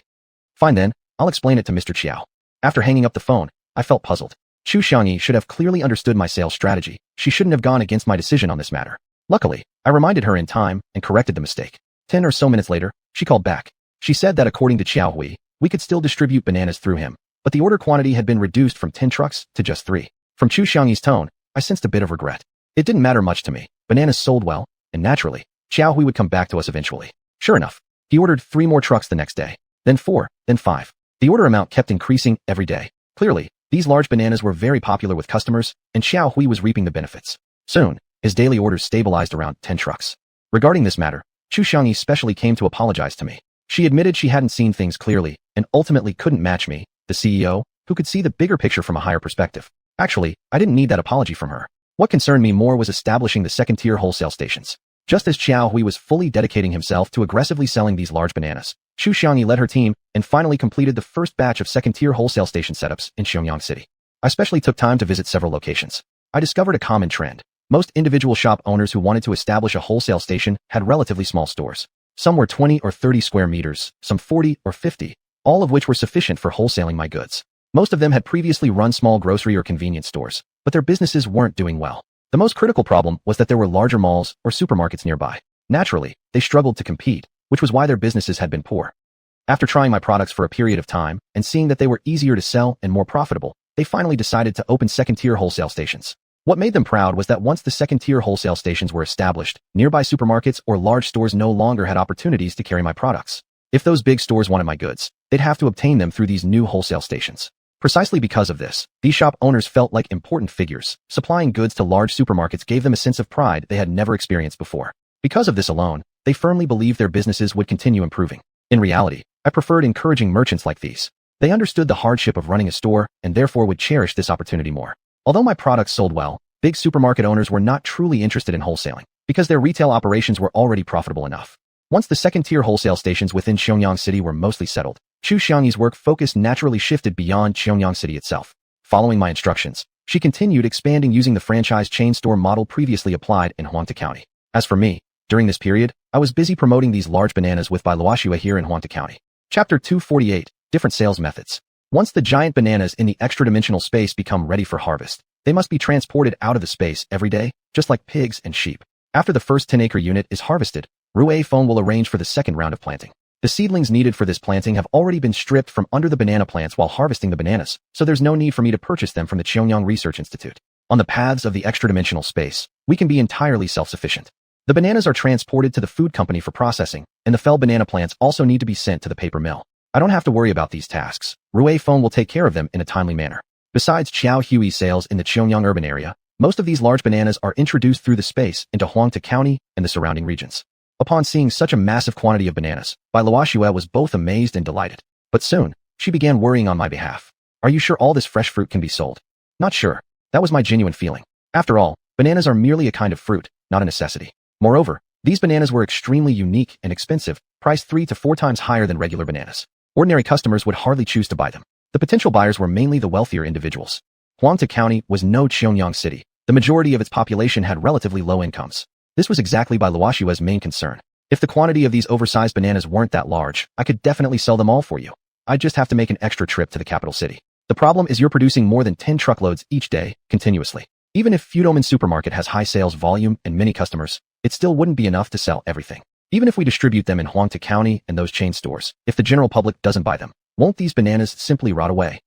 Fine then, I'll explain it to Mr. Qiao. After hanging up the phone, I felt puzzled. Xiuxian should have clearly understood my sales strategy. She shouldn't have gone against my decision on this matter. Luckily, I reminded her in time and corrected the mistake. 10 or so minutes later, she called back. She said that according to Xiao Hui, we could still distribute bananas through him, but the order quantity had been reduced from 10 trucks to just 3. From Xiuxian's tone, I sensed a bit of regret. It didn't matter much to me. Bananas sold well, and naturally, Xiao Hui would come back to us eventually. Sure enough, he ordered 3 more trucks the next day, then 4, then 5. The order amount kept increasing every day. Clearly, these large bananas were very popular with customers, and Xiao Hui was reaping the benefits. Soon, his daily orders stabilized around 10 trucks. Regarding this matter, Xiuxian specially came to apologize to me. She admitted she hadn't seen things clearly, and ultimately couldn't match me, the CEO, who could see the bigger picture from a higher perspective. Actually, I didn't need that apology from her. What concerned me more was establishing the second-tier wholesale stations. Just as Xiao Hui was fully dedicating himself to aggressively selling these large bananas, Xiuxian led her team and finally completed the first batch of second-tier wholesale station setups in Xiangyang City. I especially took time to visit several locations. I discovered a common trend. Most individual shop owners who wanted to establish a wholesale station had relatively small stores. Some were 20 or 30 square meters, some 40 or 50, all of which were sufficient for wholesaling my goods. Most of them had previously run small grocery or convenience stores, but their businesses weren't doing well. The most critical problem was that there were larger malls or supermarkets nearby. Naturally, they struggled to compete, which was why their businesses had been poor. After trying my products for a period of time and seeing that they were easier to sell and more profitable, they finally decided to open second-tier wholesale stations. What made them proud was that once the second-tier wholesale stations were established, nearby supermarkets or large stores no longer had opportunities to carry my products. If those big stores wanted my goods, they'd have to obtain them through these new wholesale stations. Precisely because of this, these shop owners felt like important figures. Supplying goods to large supermarkets gave them a sense of pride they had never experienced before. Because of this alone, they firmly believed their businesses would continue improving. In reality, I preferred encouraging merchants like these. They understood the hardship of running a store and therefore would cherish this opportunity more. Although my products sold well, big supermarket owners were not truly interested in wholesaling because their retail operations were already profitable enough. Once the second-tier wholesale stations within Xiangyang City were mostly settled, Xiuxian's work focus naturally shifted beyond Xiangyang City itself. Following my instructions, she continued expanding using the franchise chain store model previously applied in Huangta County. As for me, during this period, I was busy promoting these large bananas with by Luoxue here in Huangta County. Chapter 248, Different Sales Methods. Once the giant bananas in the extra-dimensional space become ready for harvest, they must be transported out of the space every day, just like pigs and sheep. After the first 10-acre unit is harvested, Rue Phone will arrange for the second round of planting. The seedlings needed for this planting have already been stripped from under the banana plants while harvesting the bananas, so there's no need for me to purchase them from the Xiangyang Research Institute. On the paths of the extra-dimensional space, we can be entirely self-sufficient. The bananas are transported to the food company for processing, and the felled banana plants also need to be sent to the paper mill. I don't have to worry about these tasks. Rue Phone will take care of them in a timely manner. Besides Xiao Hui sales in the Xiangyang urban area, most of these large bananas are introduced through the space into Huangta County and the surrounding regions. Upon seeing such a massive quantity of bananas, Bai Luoxue was both amazed and delighted. But soon, she began worrying on my behalf. Are you sure all this fresh fruit can be sold? Not sure. That was my genuine feeling. After all, Bananas are merely a kind of fruit, not a necessity. Moreover, these bananas were extremely unique and expensive, priced 3 to 4 times higher than regular bananas. Ordinary customers would hardly choose to buy them. The potential buyers were mainly the wealthier individuals. Huangta County was no xiuxian city. The majority of its population had relatively low incomes. This was exactly by Luoshua's main concern. If the quantity of these oversized bananas weren't that large, I could definitely sell them all for you. I'd just have to make an extra trip to the capital city. The problem is you're producing more than 10 truckloads each day, continuously. Even if Wonderland supermarket has high sales volume and many customers, it still wouldn't be enough to sell everything. Even if we distribute them in Huangta County and those chain stores, if the general public doesn't buy them, won't these bananas simply rot away?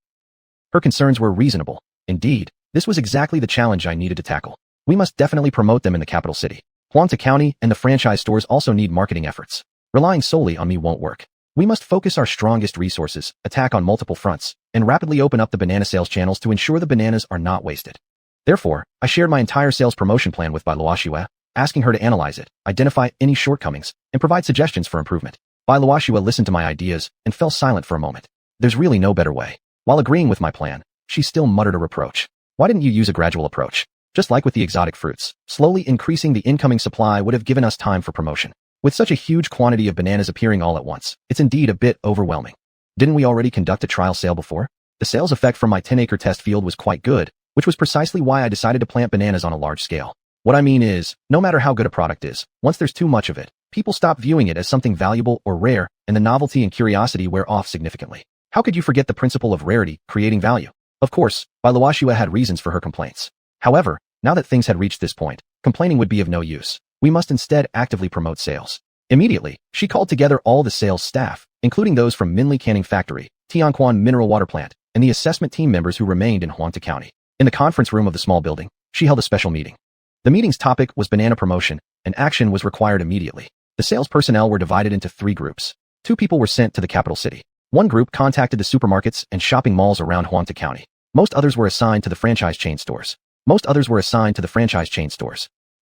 Her concerns were reasonable. Indeed, this was exactly the challenge I needed to tackle. We must definitely promote them in the capital city. Huangta County and the franchise stores also need marketing efforts. Relying solely on me won't work. We must focus our strongest resources, attack on multiple fronts, and rapidly open up the banana sales channels to ensure the bananas are not wasted. Therefore, I shared my entire sales promotion plan with Luoshua, asking her to analyze it, identify any shortcomings, and provide suggestions for improvement. Luoshua listened to my ideas and fell silent for a moment. There's really no better way. While agreeing with my plan, she still muttered a reproach. Why didn't you use a gradual approach? Just like with the exotic fruits, slowly increasing the incoming supply would have given us time for promotion. With such a huge quantity of bananas appearing all at once, it's indeed a bit overwhelming. Didn't we already conduct a trial sale before? The sales effect from my 10-acre test field was quite good, which was precisely why I decided to plant bananas on a large scale. What I mean is, no matter how good a product is, once there's too much of it, people stop viewing it as something valuable or rare, and the novelty and curiosity wear off significantly. How could you forget the principle of rarity, creating value? Of course, Luoshua had reasons for her complaints. However, now that things had reached this point, complaining would be of no use. We must instead actively promote sales. Immediately, she called together all the sales staff, including those from Minli Canning Factory, Xianxia Mineral Water Plant, and the assessment team members who remained in Huangta County. In the conference room of the small building, she held a special meeting. The meeting's topic was banana promotion, and action was required immediately. The sales personnel were divided into 3 groups. 2 people were sent to the capital city. 1 group contacted the supermarkets and shopping malls around Huangta County. Most others were assigned to the franchise chain stores.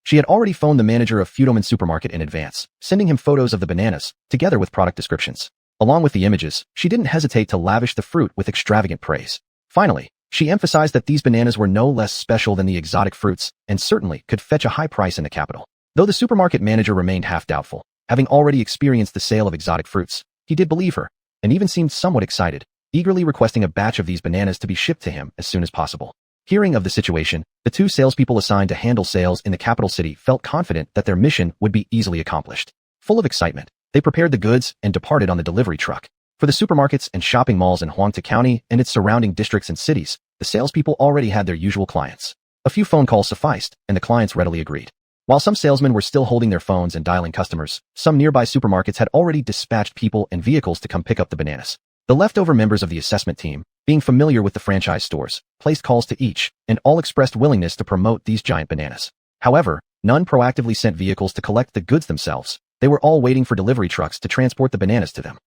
She had already phoned the manager of Wonderland supermarket in advance, sending him photos of the bananas, together with product descriptions. Along with the images, she didn't hesitate to lavish the fruit with extravagant praise. Finally, she emphasized that these bananas were no less special than the exotic fruits, and certainly could fetch a high price in the capital. Though the supermarket manager remained half doubtful, having already experienced the sale of exotic fruits, he did believe her, and even seemed somewhat excited, eagerly requesting a batch of these bananas to be shipped to him as soon as possible. Hearing of the situation, the 2 salespeople assigned to handle sales in the capital city felt confident that their mission would be easily accomplished. Full of excitement, they prepared the goods and departed on the delivery truck. For the supermarkets and shopping malls in Huangta County and its surrounding districts and cities, the salespeople already had their usual clients. A few phone calls sufficed, and the clients readily agreed. While some salesmen were still holding their phones and dialing customers, some nearby supermarkets had already dispatched people and vehicles to come pick up the bananas. The leftover members of the assessment team, being familiar with the franchise stores, placed calls to each, and all expressed willingness to promote these giant bananas. However, none proactively sent vehicles to collect the goods themselves. They were all waiting for delivery trucks to transport the bananas to them.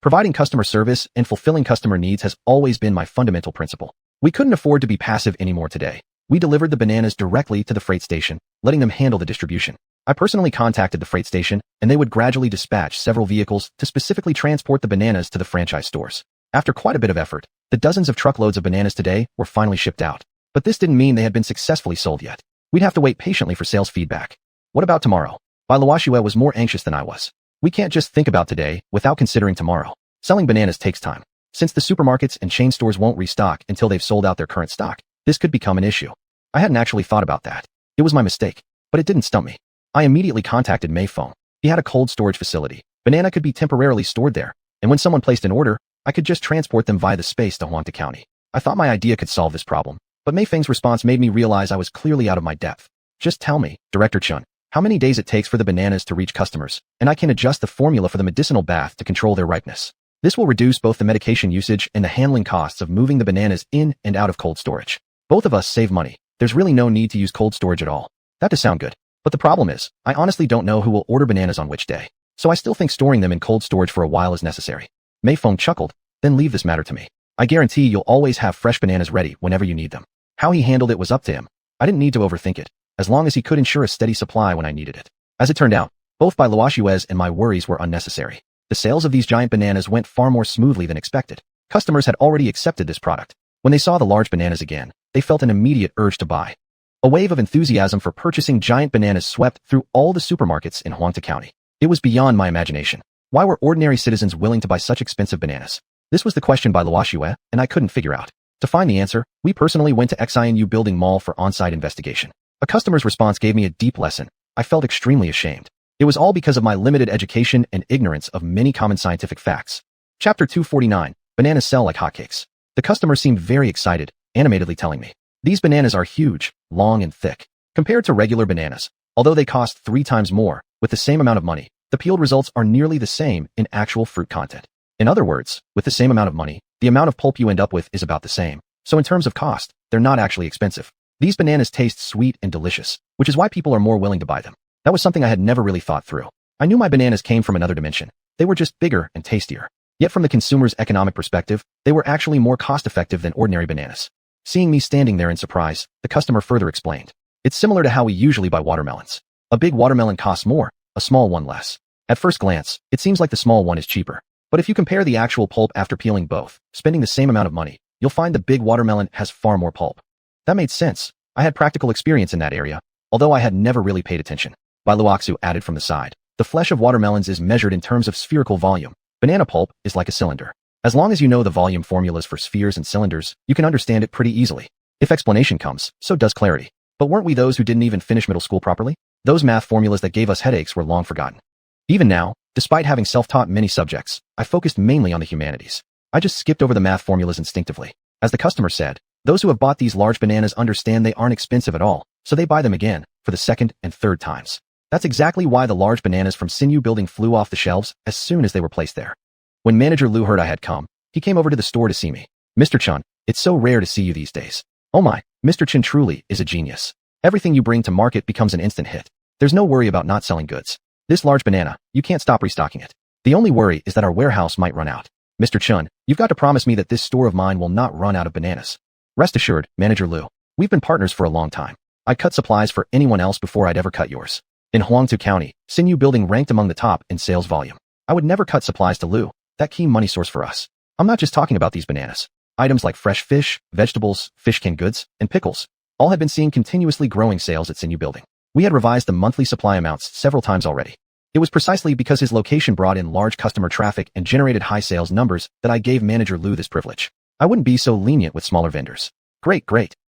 Providing customer service and fulfilling customer needs has always been my fundamental principle. We couldn't afford to be passive anymore today. We delivered the bananas directly to the freight station, letting them handle the distribution. I personally contacted the freight station, and they would gradually dispatch several vehicles to specifically transport the bananas to the franchise stores. After quite a bit of effort, the dozens of truckloads of bananas today were finally shipped out. But this didn't mean they had been successfully sold yet. We'd have to wait patiently for sales feedback. What about tomorrow? Luoshua was more anxious than I was. We can't just think about today without considering tomorrow. Selling bananas takes time. Since the supermarkets and chain stores won't restock until they've sold out their current stock, this could become an issue. I hadn't actually thought about that. It was my mistake, but it didn't stump me. I immediately contacted Mayphone. He had a cold storage facility. Banana could be temporarily stored there, and when someone placed an order, I could just transport them via the space to Huangta County. I thought my idea could solve this problem, but Mayfeng's response made me realize I was clearly out of my depth. Just tell me, Director Chun, how many days it takes for the bananas to reach customers, and I can adjust the formula for the medicinal bath to control their ripeness. This will reduce both the medication usage and the handling costs of moving the bananas in and out of cold storage. Both of us save money. There's really no need to use cold storage at all. That does sound good. But the problem is, I honestly don't know who will order bananas on which day. So I still think storing them in cold storage for a while is necessary. Mayfeng chuckled, then leave this matter to me. I guarantee you'll always have fresh bananas ready whenever you need them. How he handled it was up to him. I didn't need to overthink it, as long as he could ensure a steady supply when I needed it. As it turned out, both by Luoshua's and my worries were unnecessary. The sales of these giant bananas went far more smoothly than expected. Customers had already accepted this product. When they saw the large bananas again, they felt an immediate urge to buy. A wave of enthusiasm for purchasing giant bananas swept through all the supermarkets in Huangta County. It was beyond my imagination. Why were ordinary citizens willing to buy such expensive bananas? This was the question by Luoxue, and I couldn't figure out. To find the answer, we personally went to xianyu building mall for on-site investigation. A customer's response gave me a deep lesson. I felt extremely ashamed. It was all because of my limited education and ignorance of many common scientific facts. Chapter 249, Bananas Sell Like Hotcakes. The customer seemed very excited, animatedly telling me, "These bananas are huge, long and thick. Compared to regular bananas, although they cost 3 times more, with the same amount of money, the peeled results are nearly the same in actual fruit content. In other words, with the same amount of money, the amount of pulp you end up with is about the same. So in terms of cost, they're not actually expensive. These bananas taste sweet and delicious, which is why people are more willing to buy them." That was something I had never really thought through. I knew my bananas came from another dimension. They were just bigger and tastier. Yet from the consumer's economic perspective, they were actually more cost-effective than ordinary bananas. Seeing me standing there in surprise, the customer further explained. "It's similar to how we usually buy watermelons. A big watermelon costs more, a small one less. At first glance, it seems like the small one is cheaper. But if you compare the actual pulp after peeling both, spending the same amount of money, you'll find the big watermelon has far more pulp." That made sense. I had practical experience in that area, although I had never really paid attention. Bai Luoxu added from the side. "The flesh of watermelons is measured in terms of spherical volume. Banana pulp is like a cylinder. As long as you know the volume formulas for spheres and cylinders, you can understand it pretty easily. If explanation comes, so does clarity. But weren't we those who didn't even finish middle school properly? Those math formulas that gave us headaches were long forgotten. Even now, despite having self-taught many subjects, I focused mainly on the humanities. I just skipped over the math formulas instinctively. As the customer said, those who have bought these large bananas understand they aren't expensive at all, so they buy them again, for the second and third times. That's exactly why the large bananas from Xianyu building flew off the shelves as soon as they were placed there. When Manager Lu heard I had come, he came over to the store to see me. "Mr. Chun, it's so rare to see you these days. Oh my, Mr. Chen truly is a genius. Everything you bring to market becomes an instant hit. There's no worry about not selling goods. This large banana, you can't stop restocking it. The only worry is that our warehouse might run out. Mr. Chun, you've got to promise me that this store of mine will not run out of bananas." "Rest assured, Manager Lu. We've been partners for a long time. I'd cut supplies for anyone else before I'd ever cut yours." In Huangtu County, Xianyu building ranked among the top in sales volume. I would never cut supplies to Lu, that key money source for us. I'm not just talking about these bananas. Items like fresh fish, vegetables, fish canned goods, and pickles, all had been seeing continuously growing sales at Xianyu building. We had revised the monthly supply amounts several times already. It was precisely because his location brought in large customer traffic and generated high sales numbers that I gave Manager Lu this privilege. I wouldn't be so lenient with smaller vendors. Great.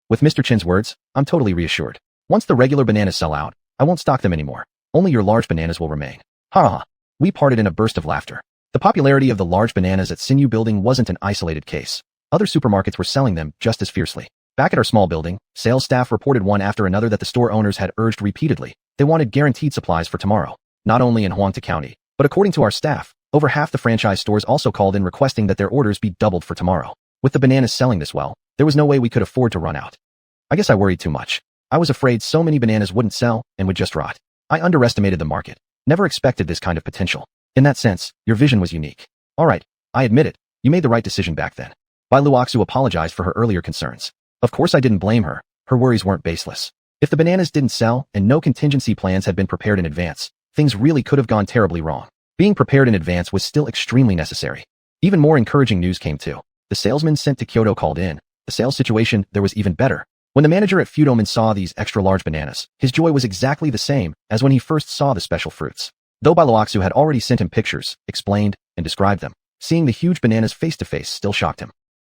With Mr. Chen's words, I'm totally reassured. Once the regular bananas sell out, I won't stock them anymore. Only your large bananas will remain. Ha ha. We parted in a burst of laughter. The popularity of the large bananas at Xianyu building wasn't an isolated case. Other supermarkets were selling them just as fiercely. Back at our small building, sales staff reported one after another that the store owners had urged repeatedly. They wanted guaranteed supplies for tomorrow. Not only in Huangta County, but according to our staff, over half the franchise stores also called in requesting that their orders be doubled for tomorrow. With the bananas selling this well, there was no way we could afford to run out. I guess I worried too much. I was afraid so many bananas wouldn't sell and would just rot. I underestimated the market. Never expected this kind of potential. In that sense, your vision was unique. All right, I admit it. You made the right decision back then. Bai Luoxu apologized for her earlier concerns. Of course I didn't blame her. Her worries weren't baseless. If the bananas didn't sell and no contingency plans had been prepared in advance, things really could have gone terribly wrong. Being prepared in advance was still extremely necessary. Even more encouraging news came too. The salesman sent to Kyoto called in. The sales situation there was even better. When the manager at Fudoman saw these extra large bananas, his joy was exactly the same as when he first saw the special fruits. Though Bai Luoxu had already sent him pictures, explained, and described them, seeing the huge bananas face to face still shocked him.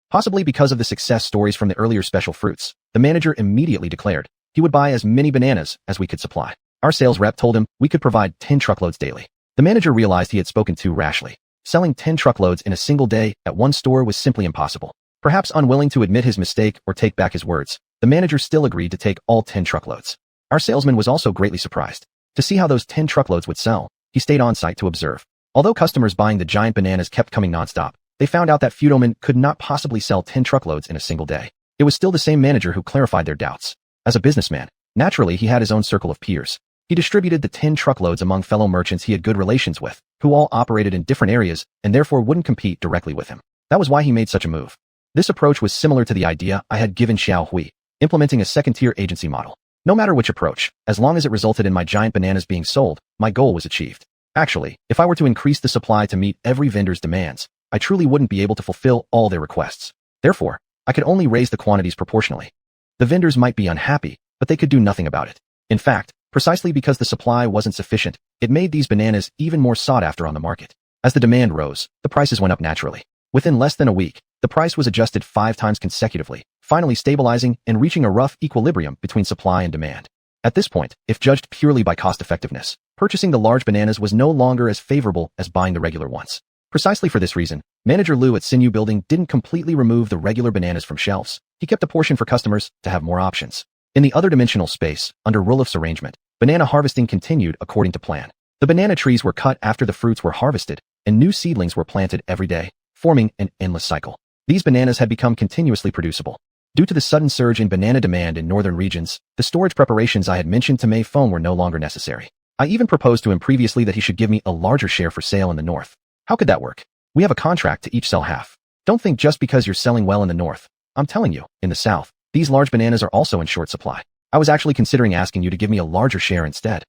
Possibly because of the success stories from the earlier special fruits, the manager immediately declared he would buy as many bananas as we could supply. Our sales rep told him we could provide 10 truckloads daily. The manager realized he had spoken too rashly. Selling 10 truckloads in a single day at one store was simply impossible. Perhaps unwilling to admit his mistake or take back his words, the manager still agreed to take all 10 truckloads. Our salesman was also greatly surprised. To see how those 10 truckloads would sell, he stayed on site to observe. Although customers buying the giant bananas kept coming nonstop, they found out that Fudoman could not possibly sell 10 truckloads in a single day. It was still the same manager who clarified their doubts. As a businessman, naturally he had his own circle of peers. He distributed the 10 truckloads among fellow merchants he had good relations with, who all operated in different areas and therefore wouldn't compete directly with him. That was why he made such a move. This approach was similar to the idea I had given Xiaohui, implementing a second-tier agency model. No matter which approach, as long as it resulted in my giant bananas being sold, my goal was achieved. Actually, if I were to increase the supply to meet every vendor's demands, I truly wouldn't be able to fulfill all their requests. Therefore, I could only raise the quantities proportionally. The vendors might be unhappy, but they could do nothing about it. In fact, precisely because the supply wasn't sufficient, it made these bananas even more sought after on the market. As the demand rose, the prices went up naturally. Within less than a week, the price was adjusted 5 times consecutively, finally stabilizing and reaching a rough equilibrium between supply and demand. At this point, if judged purely by cost effectiveness, purchasing the large bananas was no longer as favorable as buying the regular ones. Precisely for this reason, Manager Liu at Xinyu Building didn't completely remove the regular bananas from shelves. He kept a portion for customers to have more options. In the other dimensional space, under Rulof's arrangement, banana harvesting continued according to plan. The banana trees were cut after the fruits were harvested, and new seedlings were planted every day, forming an endless cycle. These bananas had become continuously producible. Due to the sudden surge in banana demand in northern regions, the storage preparations I had mentioned to Mei Feng were no longer necessary. I even proposed to him previously that he should give me a larger share for sale in the north. How could that work? We have a contract to each sell half. Don't think just because you're selling well in the north. I'm telling you, in the south, these large bananas are also in short supply. I was actually considering asking you to give me a larger share instead.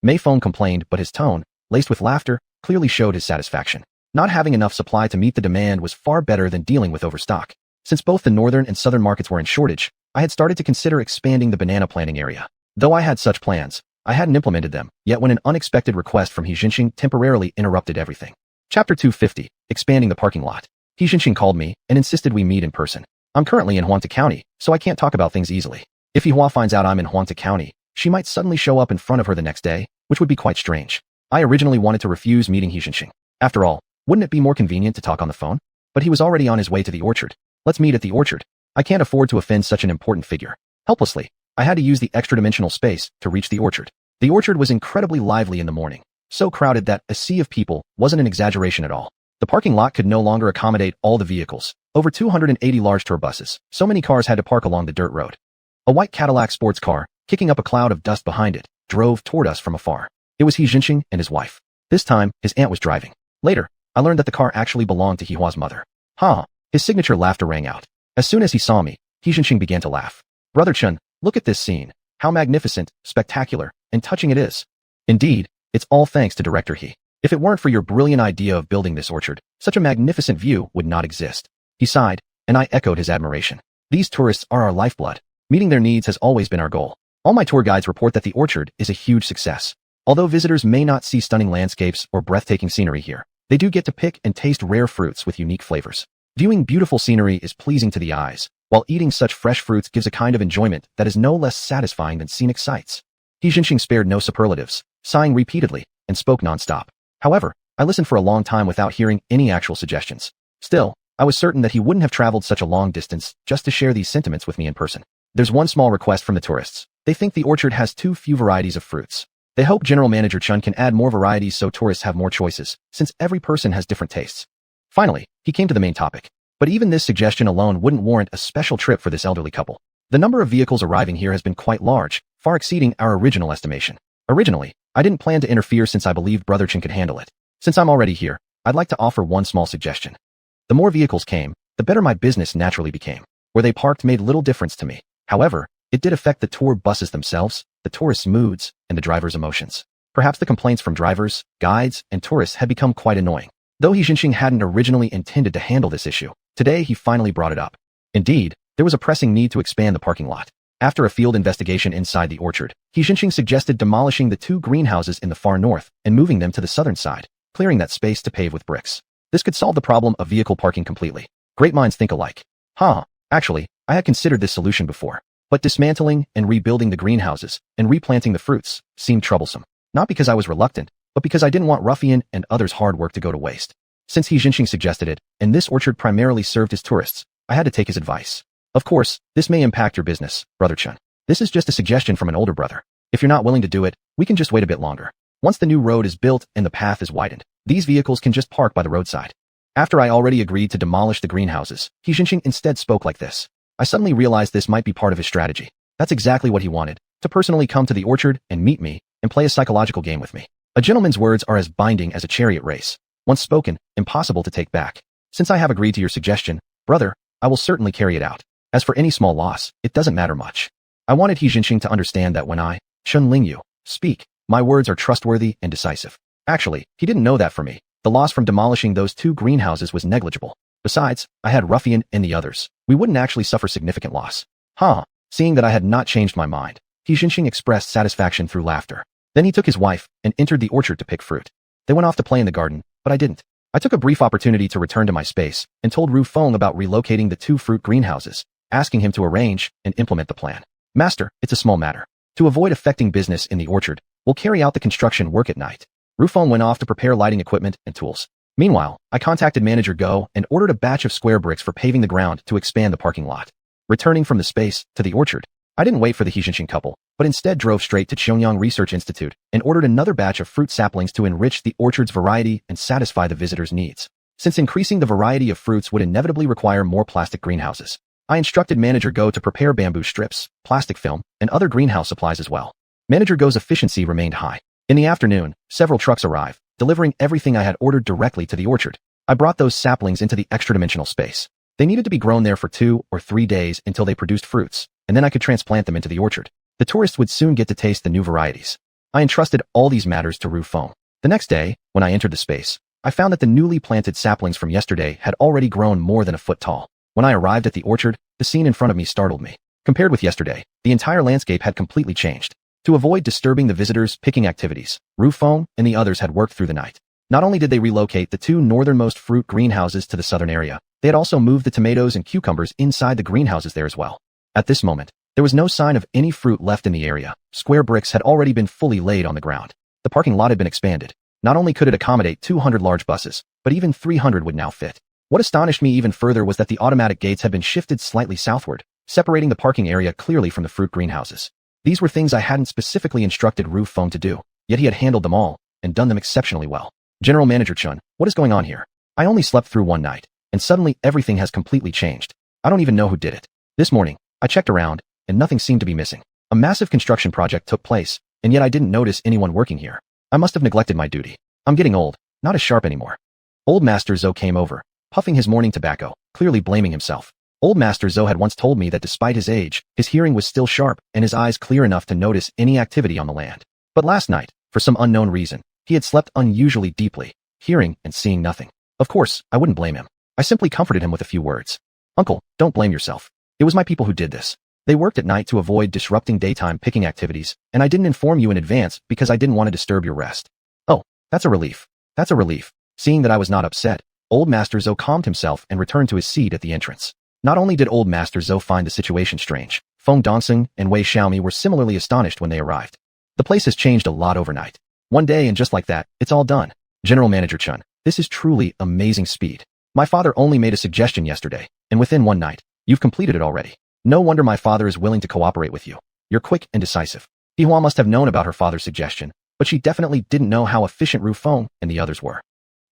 Mei Feng complained, but his tone, laced with laughter, clearly showed his satisfaction. Not having enough supply to meet the demand was far better than dealing with overstock. Since both the northern and southern markets were in shortage, I had started to consider expanding the banana planting area. Though I had such plans, I hadn't implemented them, yet when an unexpected request from xiuxian temporarily interrupted everything. Chapter 250, Expanding the Parking Lot. Xiuxian called me and insisted we meet in person. I'm currently in Huangta County, so I can't talk about things easily. If Yihua finds out I'm in Huangta County, she might suddenly show up in front of her the next day, which would be quite strange. I originally wanted to refuse meeting Xiuxian. After all, wouldn't it be more convenient to talk on the phone? But he was already on his way to the orchard. Let's meet at the orchard. I can't afford to offend such an important figure. Helplessly, I had to use the extra-dimensional space to reach the orchard. The orchard was incredibly lively in the morning, so crowded that a sea of people wasn't an exaggeration at all. The parking lot could no longer accommodate all the vehicles. Over 280 large tour buses. So many cars had to park along the dirt road. A white Cadillac sports car, kicking up a cloud of dust behind it, drove toward us from afar. It was Xiuxian and his wife. This time, his aunt was driving. Later, I learned that the car actually belonged to Yihua's mother. Ha! His signature laughter rang out. As soon as he saw me, Xiuxian began to laugh. Brother Chen, look at this scene. How magnificent, spectacular, and touching it is. Indeed, it's all thanks to Director He. If it weren't for your brilliant idea of building this orchard, such a magnificent view would not exist. He sighed, and I echoed his admiration. These tourists are our lifeblood. Meeting their needs has always been our goal. All my tour guides report that the orchard is a huge success. Although visitors may not see stunning landscapes or breathtaking scenery here, they do get to pick and taste rare fruits with unique flavors. Viewing beautiful scenery is pleasing to the eyes, while eating such fresh fruits gives a kind of enjoyment that is no less satisfying than scenic sights. Xiuxian spared no superlatives, sighing repeatedly, and spoke non-stop. However, I listened for a long time without hearing any actual suggestions. Still, I was certain that he wouldn't have traveled such a long distance just to share these sentiments with me in person. There's one small request from the tourists. They think the orchard has too few varieties of fruits. They hope General Manager Chun can add more varieties so tourists have more choices, since every person has different tastes. Finally, he came to the main topic. But even this suggestion alone wouldn't warrant a special trip for this elderly couple. The number of vehicles arriving here has been quite large, far exceeding our original estimation. Originally, I didn't plan to interfere since I believed Brother Chen could handle it. Since I'm already here, I'd like to offer one small suggestion. The more vehicles came, the better my business naturally became. Where they parked made little difference to me. However, it did affect the tour buses themselves, the tourists' moods, and the drivers' emotions. Perhaps the complaints from drivers, guides, and tourists had become quite annoying. Though Xiuxian hadn't originally intended to handle this issue, today he finally brought it up. Indeed, there was a pressing need to expand the parking lot. After a field investigation inside the orchard, Xiuxian suggested demolishing the 2 greenhouses in the far north and moving them to the southern side, clearing that space to pave with bricks. This could solve the problem of vehicle parking completely. Great minds think alike. Actually, I had considered this solution before, but dismantling and rebuilding the greenhouses and replanting the fruits seemed troublesome. Not because I was reluctant, but because I didn't want Ruffian and others' hard work to go to waste. Since Xiuxian suggested it, and this orchard primarily served his tourists, I had to take his advice. Of course, this may impact your business, Brother Chen. This is just a suggestion from an older brother. If you're not willing to do it, we can just wait a bit longer. Once the new road is built and the path is widened, these vehicles can just park by the roadside. After I already agreed to demolish the greenhouses, Xiuxian instead spoke like this. I suddenly realized this might be part of his strategy. That's exactly what he wanted, to personally come to the orchard and meet me and play a psychological game with me. A gentleman's words are as binding as a chariot race. Once spoken, impossible to take back. Since I have agreed to your suggestion, brother, I will certainly carry it out. As for any small loss, it doesn't matter much. I wanted Xiuxian to understand that when I, Chun Lingyu, speak, my words are trustworthy and decisive. Actually, he didn't know that for me. The loss from demolishing those 2 greenhouses was negligible. Besides, I had Ruffian and the others. We wouldn't actually suffer significant loss. Seeing that I had not changed my mind, xiuxian expressed satisfaction through laughter. Then he took his wife and entered the orchard to pick fruit. They went off to play in the garden, but I didn't. I took a brief opportunity to return to my space and told Ru Feng about relocating the 2 fruit greenhouses, asking him to arrange and implement the plan. Master, it's a small matter. To avoid affecting business in the orchard, we'll carry out the construction work at night. Ru Feng went off to prepare lighting equipment and tools. Meanwhile, I contacted Manager Go and ordered a batch of square bricks for paving the ground to expand the parking lot. Returning from the space to the orchard, I didn't wait for the xiuxian couple, but instead drove straight to Xianxia Research Institute and ordered another batch of fruit saplings to enrich the orchard's variety and satisfy the visitors' needs. Since increasing the variety of fruits would inevitably require more plastic greenhouses, I instructed Manager Go to prepare bamboo strips, plastic film, and other greenhouse supplies as well. Manager Go's efficiency remained high. In the afternoon, several trucks arrived, delivering everything I had ordered directly to the orchard. I brought those saplings into the extra-dimensional space. They needed to be grown there for 2 or 3 days until they produced fruits, and then I could transplant them into the orchard. The tourists would soon get to taste the new varieties. I entrusted all these matters to Ru Feng. The next day, when I entered the space, I found that the newly planted saplings from yesterday had already grown more than a foot tall. When I arrived at the orchard, the scene in front of me startled me. Compared with yesterday, the entire landscape had completely changed. To avoid disturbing the visitors' picking activities, Ru Feng and the others had worked through the night. Not only did they relocate the 2 northernmost fruit greenhouses to the southern area, they had also moved the tomatoes and cucumbers inside the greenhouses there as well. At this moment, there was no sign of any fruit left in the area. Square bricks had already been fully laid on the ground. The parking lot had been expanded. Not only could it accommodate 200 large buses, but even 300 would now fit. What astonished me even further was that the automatic gates had been shifted slightly southward, separating the parking area clearly from the fruit greenhouses. These were things I hadn't specifically instructed Ru Feng to do, yet he had handled them all and done them exceptionally well. General Manager Chun, what is going on here? I only slept through one night, and suddenly everything has completely changed. I don't even know who did it. This morning, I checked around, and nothing seemed to be missing. A massive construction project took place, and yet I didn't notice anyone working here. I must have neglected my duty. I'm getting old, not as sharp anymore. Old Master Zhou came over, puffing his morning tobacco, clearly blaming himself. Old Master Zhou had once told me that despite his age, his hearing was still sharp and his eyes clear enough to notice any activity on the land. But last night, for some unknown reason, he had slept unusually deeply, hearing and seeing nothing. Of course, I wouldn't blame him. I simply comforted him with a few words. Uncle, don't blame yourself. It was my people who did this. They worked at night to avoid disrupting daytime picking activities, and I didn't inform you in advance because I didn't want to disturb your rest. Oh, that's a relief. That's a relief. Seeing that I was not upset, Old Master Zhou calmed himself and returned to his seat at the entrance. Not only did Old Master Zhou find the situation strange, Feng Dongxing and Wei Xiaomi were similarly astonished when they arrived. The place has changed a lot overnight. One day and just like that, it's all done. General Manager Chun, this is truly amazing speed. My father only made a suggestion yesterday, and within one night, you've completed it already. No wonder my father is willing to cooperate with you. You're quick and decisive. Dihua must have known about her father's suggestion, but she definitely didn't know how efficient Ru Feng and the others were.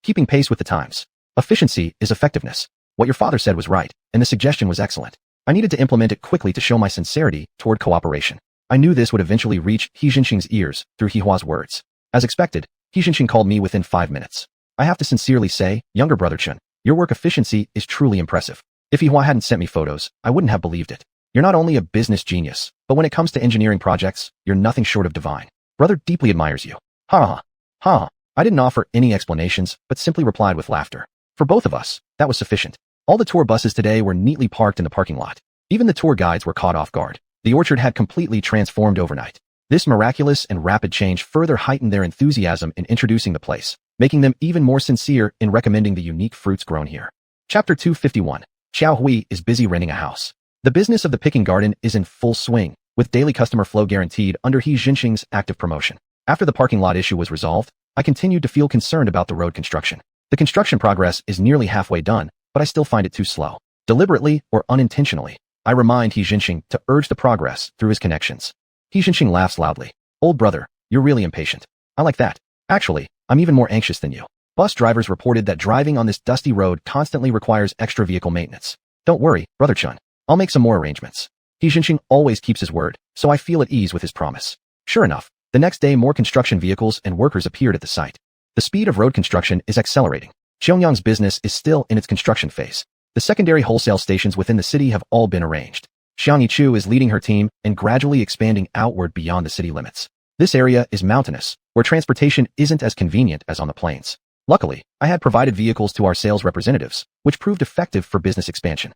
Keeping pace with the times. Efficiency is effectiveness. What your father said was right, and the suggestion was excellent. I needed to implement it quickly to show my sincerity toward cooperation. I knew this would eventually reach xiuxian's ears through Hihua's words. As expected, xiuxian called me within 5 minutes. I have to sincerely say, younger brother Chun, your work efficiency is truly impressive. If Hihua hadn't sent me photos, I wouldn't have believed it. You're not only a business genius, but when it comes to engineering projects, you're nothing short of divine. Brother deeply admires you. Ha ha. Ha. I didn't offer any explanations, but simply replied with laughter. For both of us, that was sufficient. All the tour buses today were neatly parked in the parking lot. Even the tour guides were caught off guard. The orchard had completely transformed overnight. This miraculous and rapid change further heightened their enthusiasm in introducing the place, making them even more sincere in recommending the unique fruits grown here. Chapter 251. Xiao Hui is busy renting a house. The business of the picking garden is in full swing, with daily customer flow guaranteed under He Jinxing's active promotion. After the parking lot issue was resolved, I continued to feel concerned about the road construction. The construction progress is nearly halfway done, but I still find it too slow. Deliberately or unintentionally, I remind He Jinxing to urge the progress through his connections. He Jinxing laughs loudly. Old brother, you're really impatient. I like that. Actually, I'm even more anxious than you. Bus drivers reported that driving on this dusty road constantly requires extra vehicle maintenance. Don't worry, brother Chun. I'll make some more arrangements. He Jinxing always keeps his word, so I feel at ease with his promise. Sure enough, the next day more construction vehicles and workers appeared at the site. The speed of road construction is accelerating. Xiangyang's business is still in its construction phase. The secondary wholesale stations within the city have all been arranged. Xiang Yichu is leading her team and gradually expanding outward beyond the city limits. This area is mountainous, where transportation isn't as convenient as on the plains. Luckily, I had provided vehicles to our sales representatives, which proved effective for business expansion.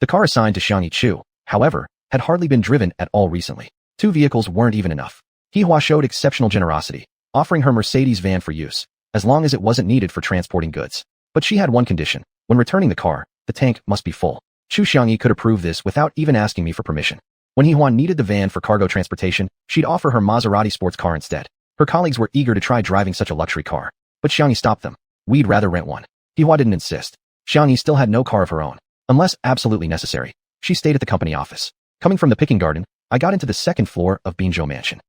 The car assigned to Xiang Yichu, however, had hardly been driven at all recently. 2 vehicles weren't even enough. Hua showed exceptional generosity, offering her Mercedes van for use, as long as it wasn't needed for transporting goods. But she had one condition. When returning the car, the tank must be full. Xiuxian could approve this without even asking me for permission. When Hua needed the van for cargo transportation, she'd offer her Maserati sports car instead. Her colleagues were eager to try driving such a luxury car, but Xianxia stopped them. We'd rather rent one. Hua didn't insist. Xianxia still had no car of her own. Unless absolutely necessary, she stayed at the company office. Coming from the picking garden, I got into the 2nd floor of Binzhou Mansion.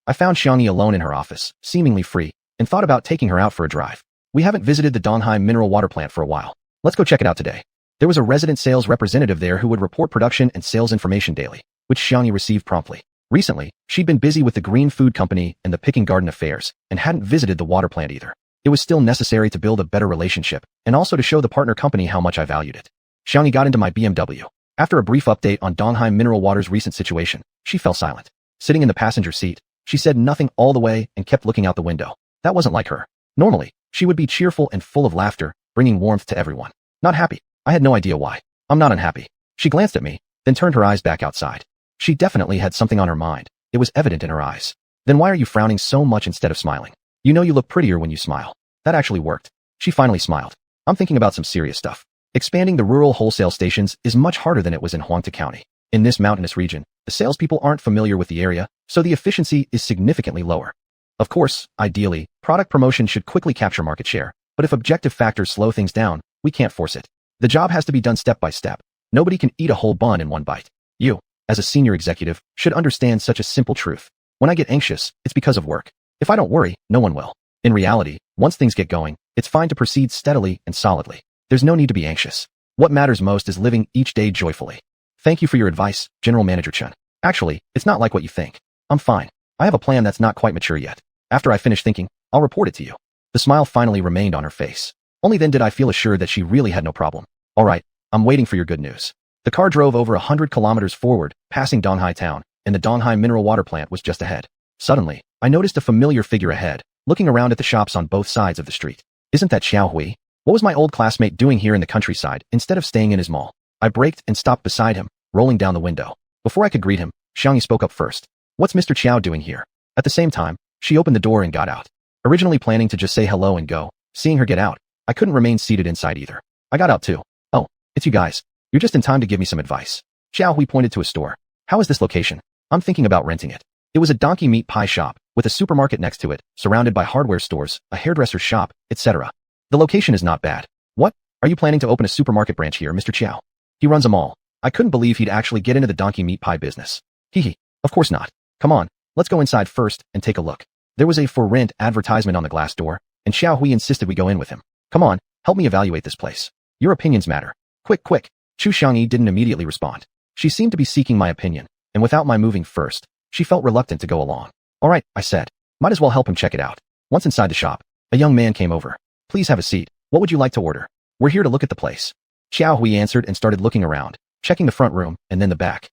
I found Xianxia alone in her office, seemingly free, and thought about taking her out for a drive. We haven't visited the Donghai mineral water plant for a while. Let's go check it out today. There was a resident sales representative there who would report production and sales information daily, which Xianxia received promptly. Recently, she'd been busy with the Green Food Company and the picking garden affairs, and hadn't visited the water plant either. It was still necessary to build a better relationship, and also to show the partner company how much I valued it. Xianxia got into my BMW. After a brief update on Donghai Mineral Water's recent situation, she fell silent. Sitting in the passenger seat, she said nothing all the way and kept looking out the window. That wasn't like her. Normally, she would be cheerful and full of laughter, bringing warmth to everyone. Not happy. I had no idea why. I'm not unhappy. She glanced at me, then turned her eyes back outside. She definitely had something on her mind. It was evident in her eyes. Then why are you frowning so much instead of smiling? You know you look prettier when you smile. That actually worked. She finally smiled. I'm thinking about some serious stuff. Expanding the rural wholesale stations is much harder than it was in Huangta County. In this mountainous region, the salespeople aren't familiar with the area, so the efficiency is significantly lower. Of course, ideally, product promotion should quickly capture market share, but if objective factors slow things down, we can't force it. The job has to be done step by step. Nobody can eat a whole bun in one bite. You, as a senior executive, should understand such a simple truth. When I get anxious, it's because of work. If I don't worry, no one will. In reality, once things get going, it's fine to proceed steadily and solidly. There's no need to be anxious. What matters most is living each day joyfully. Thank you for your advice, General Manager Chen. Actually, it's not like what you think. I'm fine. I have a plan that's not quite mature yet. After I finish thinking, I'll report it to you. The smile finally remained on her face. Only then did I feel assured that she really had no problem. All right, I'm waiting for your good news. The car drove over 100 kilometers forward, passing Donghai town, and the Donghai mineral water plant was just ahead. Suddenly, I noticed a familiar figure ahead, looking around at the shops on both sides of the street. Isn't that Xiaohui? What was my old classmate doing here in the countryside instead of staying in his mall? I braked and stopped beside him, rolling down the window. Before I could greet him, Xianxia spoke up first. What's Mr. Qiao doing here? At the same time, she opened the door and got out. Originally planning to just say hello and go, seeing her get out, I couldn't remain seated inside either. I got out too. Oh, it's you guys. You're just in time to give me some advice. Xiaohui pointed to a store. How is this location? I'm thinking about renting it. It was a donkey meat pie shop, with a supermarket next to it, surrounded by hardware stores, a hairdresser's shop, etc. The location is not bad. What? Are you planning to open a supermarket branch here, Mr. Qiao? He runs a mall. I couldn't believe he'd actually get into the donkey meat pie business. Hee. Of course not. Come on, let's go inside first and take a look. There was a for rent advertisement on the glass door, and Xiaohui insisted we go in with him. Come on, help me evaluate this place. Your opinions matter. Quick. Xiuxian didn't immediately respond. She seemed to be seeking my opinion, and without my moving first, she felt reluctant to go along. All right, I said. Might as well help him check it out. Once inside the shop, a young man came over. Please have a seat. What would you like to order? We're here to look at the place. Xiaohui answered and started looking around, checking the front room and then the back.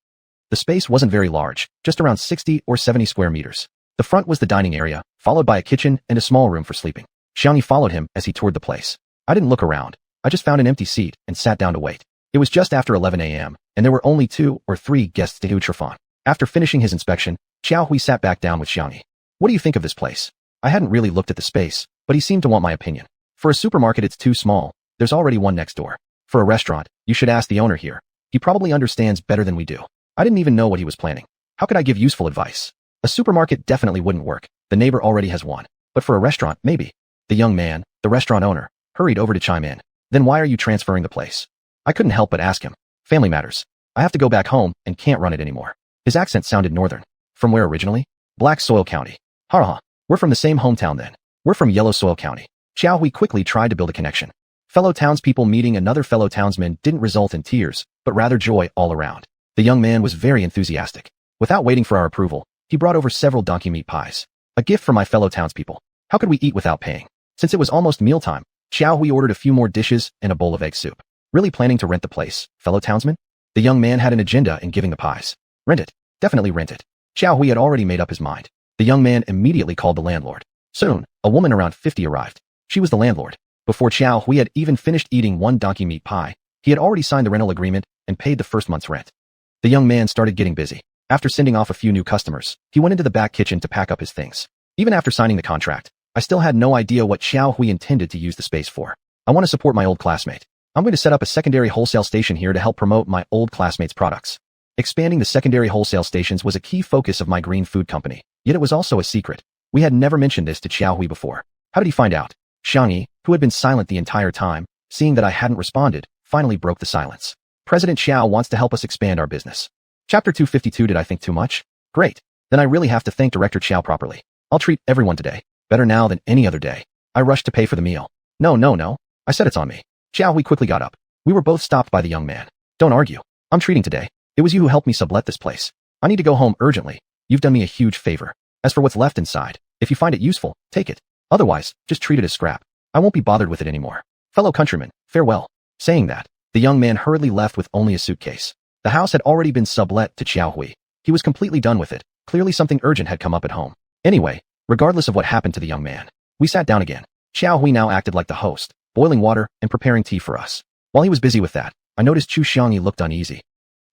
The space wasn't very large, just around 60 or 70 square meters. The front was the dining area, followed by a kitchen and a small room for sleeping. Xianxia followed him as he toured the place. I didn't look around. I just found an empty seat and sat down to wait. It was just after 11 a.m., and there were only 2 or 3 guests to Hutrafan. After finishing his inspection, Xiaohui sat back down with Xianxia. What do you think of this place? I hadn't really looked at the space, but he seemed to want my opinion. For a supermarket it's too small. There's already one next door. For a restaurant, you should ask the owner here. He probably understands better than we do. I didn't even know what he was planning. How could I give useful advice? A supermarket definitely wouldn't work. The neighbor already has one. But for a restaurant, maybe. The young man, the restaurant owner, hurried over to chime in. Then why are you transferring the place? I couldn't help but ask him. Family matters. I have to go back home and can't run it anymore. His accent sounded northern. From where originally? Black Soil County. Ha. We're from the same hometown then. We're from Yellow Soil County. Xiaohui quickly tried to build a connection. Fellow townspeople meeting another fellow townsman didn't result in tears, but rather joy all around. The young man was very enthusiastic. Without waiting for our approval, he brought over several donkey meat pies. A gift for my fellow townspeople. How could we eat without paying? Since it was almost mealtime, Xiaohui ordered a few more dishes and a bowl of egg soup. Really planning to rent the place, fellow townsman? The young man had an agenda in giving the pies. Rent it. Definitely rent it. Xiaohui had already made up his mind. The young man immediately called the landlord. Soon, a woman around 50 arrived. She was the landlord. Before Xiaohui had even finished eating one donkey meat pie, he had already signed the rental agreement and paid the first month's rent. The young man started getting busy. After sending off a few new customers, he went into the back kitchen to pack up his things. Even after signing the contract, I still had no idea what Xiaohui intended to use the space for. I want to support my old classmate. I'm going to set up a secondary wholesale station here to help promote my old classmate's products. Expanding the secondary wholesale stations was a key focus of my green food company, yet it was also a secret. We had never mentioned this to Xiaohui before. How did he find out? Xiangyi, who had been silent the entire time, seeing that I hadn't responded, finally broke the silence. President Xiao wants to help us expand our business. Chapter 252. Did I think too much? Great. Then I really have to thank Director Xiao properly. I'll treat everyone today. Better now than any other day. I rushed to pay for the meal. No. I said it's on me. Xiaohui quickly got up. We were both stopped by the young man. Don't argue. I'm treating today. It was you who helped me sublet this place. I need to go home urgently. You've done me a huge favor. As for what's left inside, if you find it useful, take it. Otherwise, just treat it as scrap. I won't be bothered with it anymore. Fellow countrymen, farewell. Saying that, the young man hurriedly left with only a suitcase. The house had already been sublet to Xiaohui. He was completely done with it. Clearly something urgent had come up at home. Anyway, regardless of what happened to the young man, we sat down again. Xiaohui now acted like the host, boiling water and preparing tea for us. While he was busy with that, I noticed Xiuxian looked uneasy.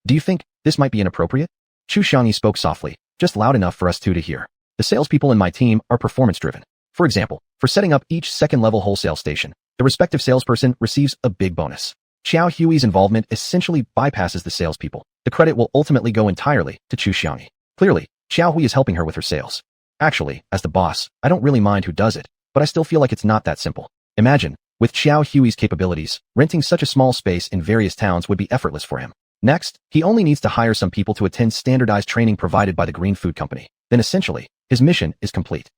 Do you think this might be inappropriate? Xiuxian spoke softly, just loud enough for us two to hear. The salespeople in my team are performance-driven. For example, for setting up each second-level wholesale station, the respective salesperson receives a big bonus. Xiaohui's involvement essentially bypasses the salespeople. The credit will ultimately go entirely to Xiuxian. Clearly, Xiaohui is helping her with her sales. Actually, as the boss, I don't really mind who does it, but I still feel like it's not that simple. Imagine, with Xiaohui's capabilities, renting such a small space in various towns would be effortless for him. Next, he only needs to hire some people to attend standardized training provided by the Green Food Company. Then essentially, his mission is complete.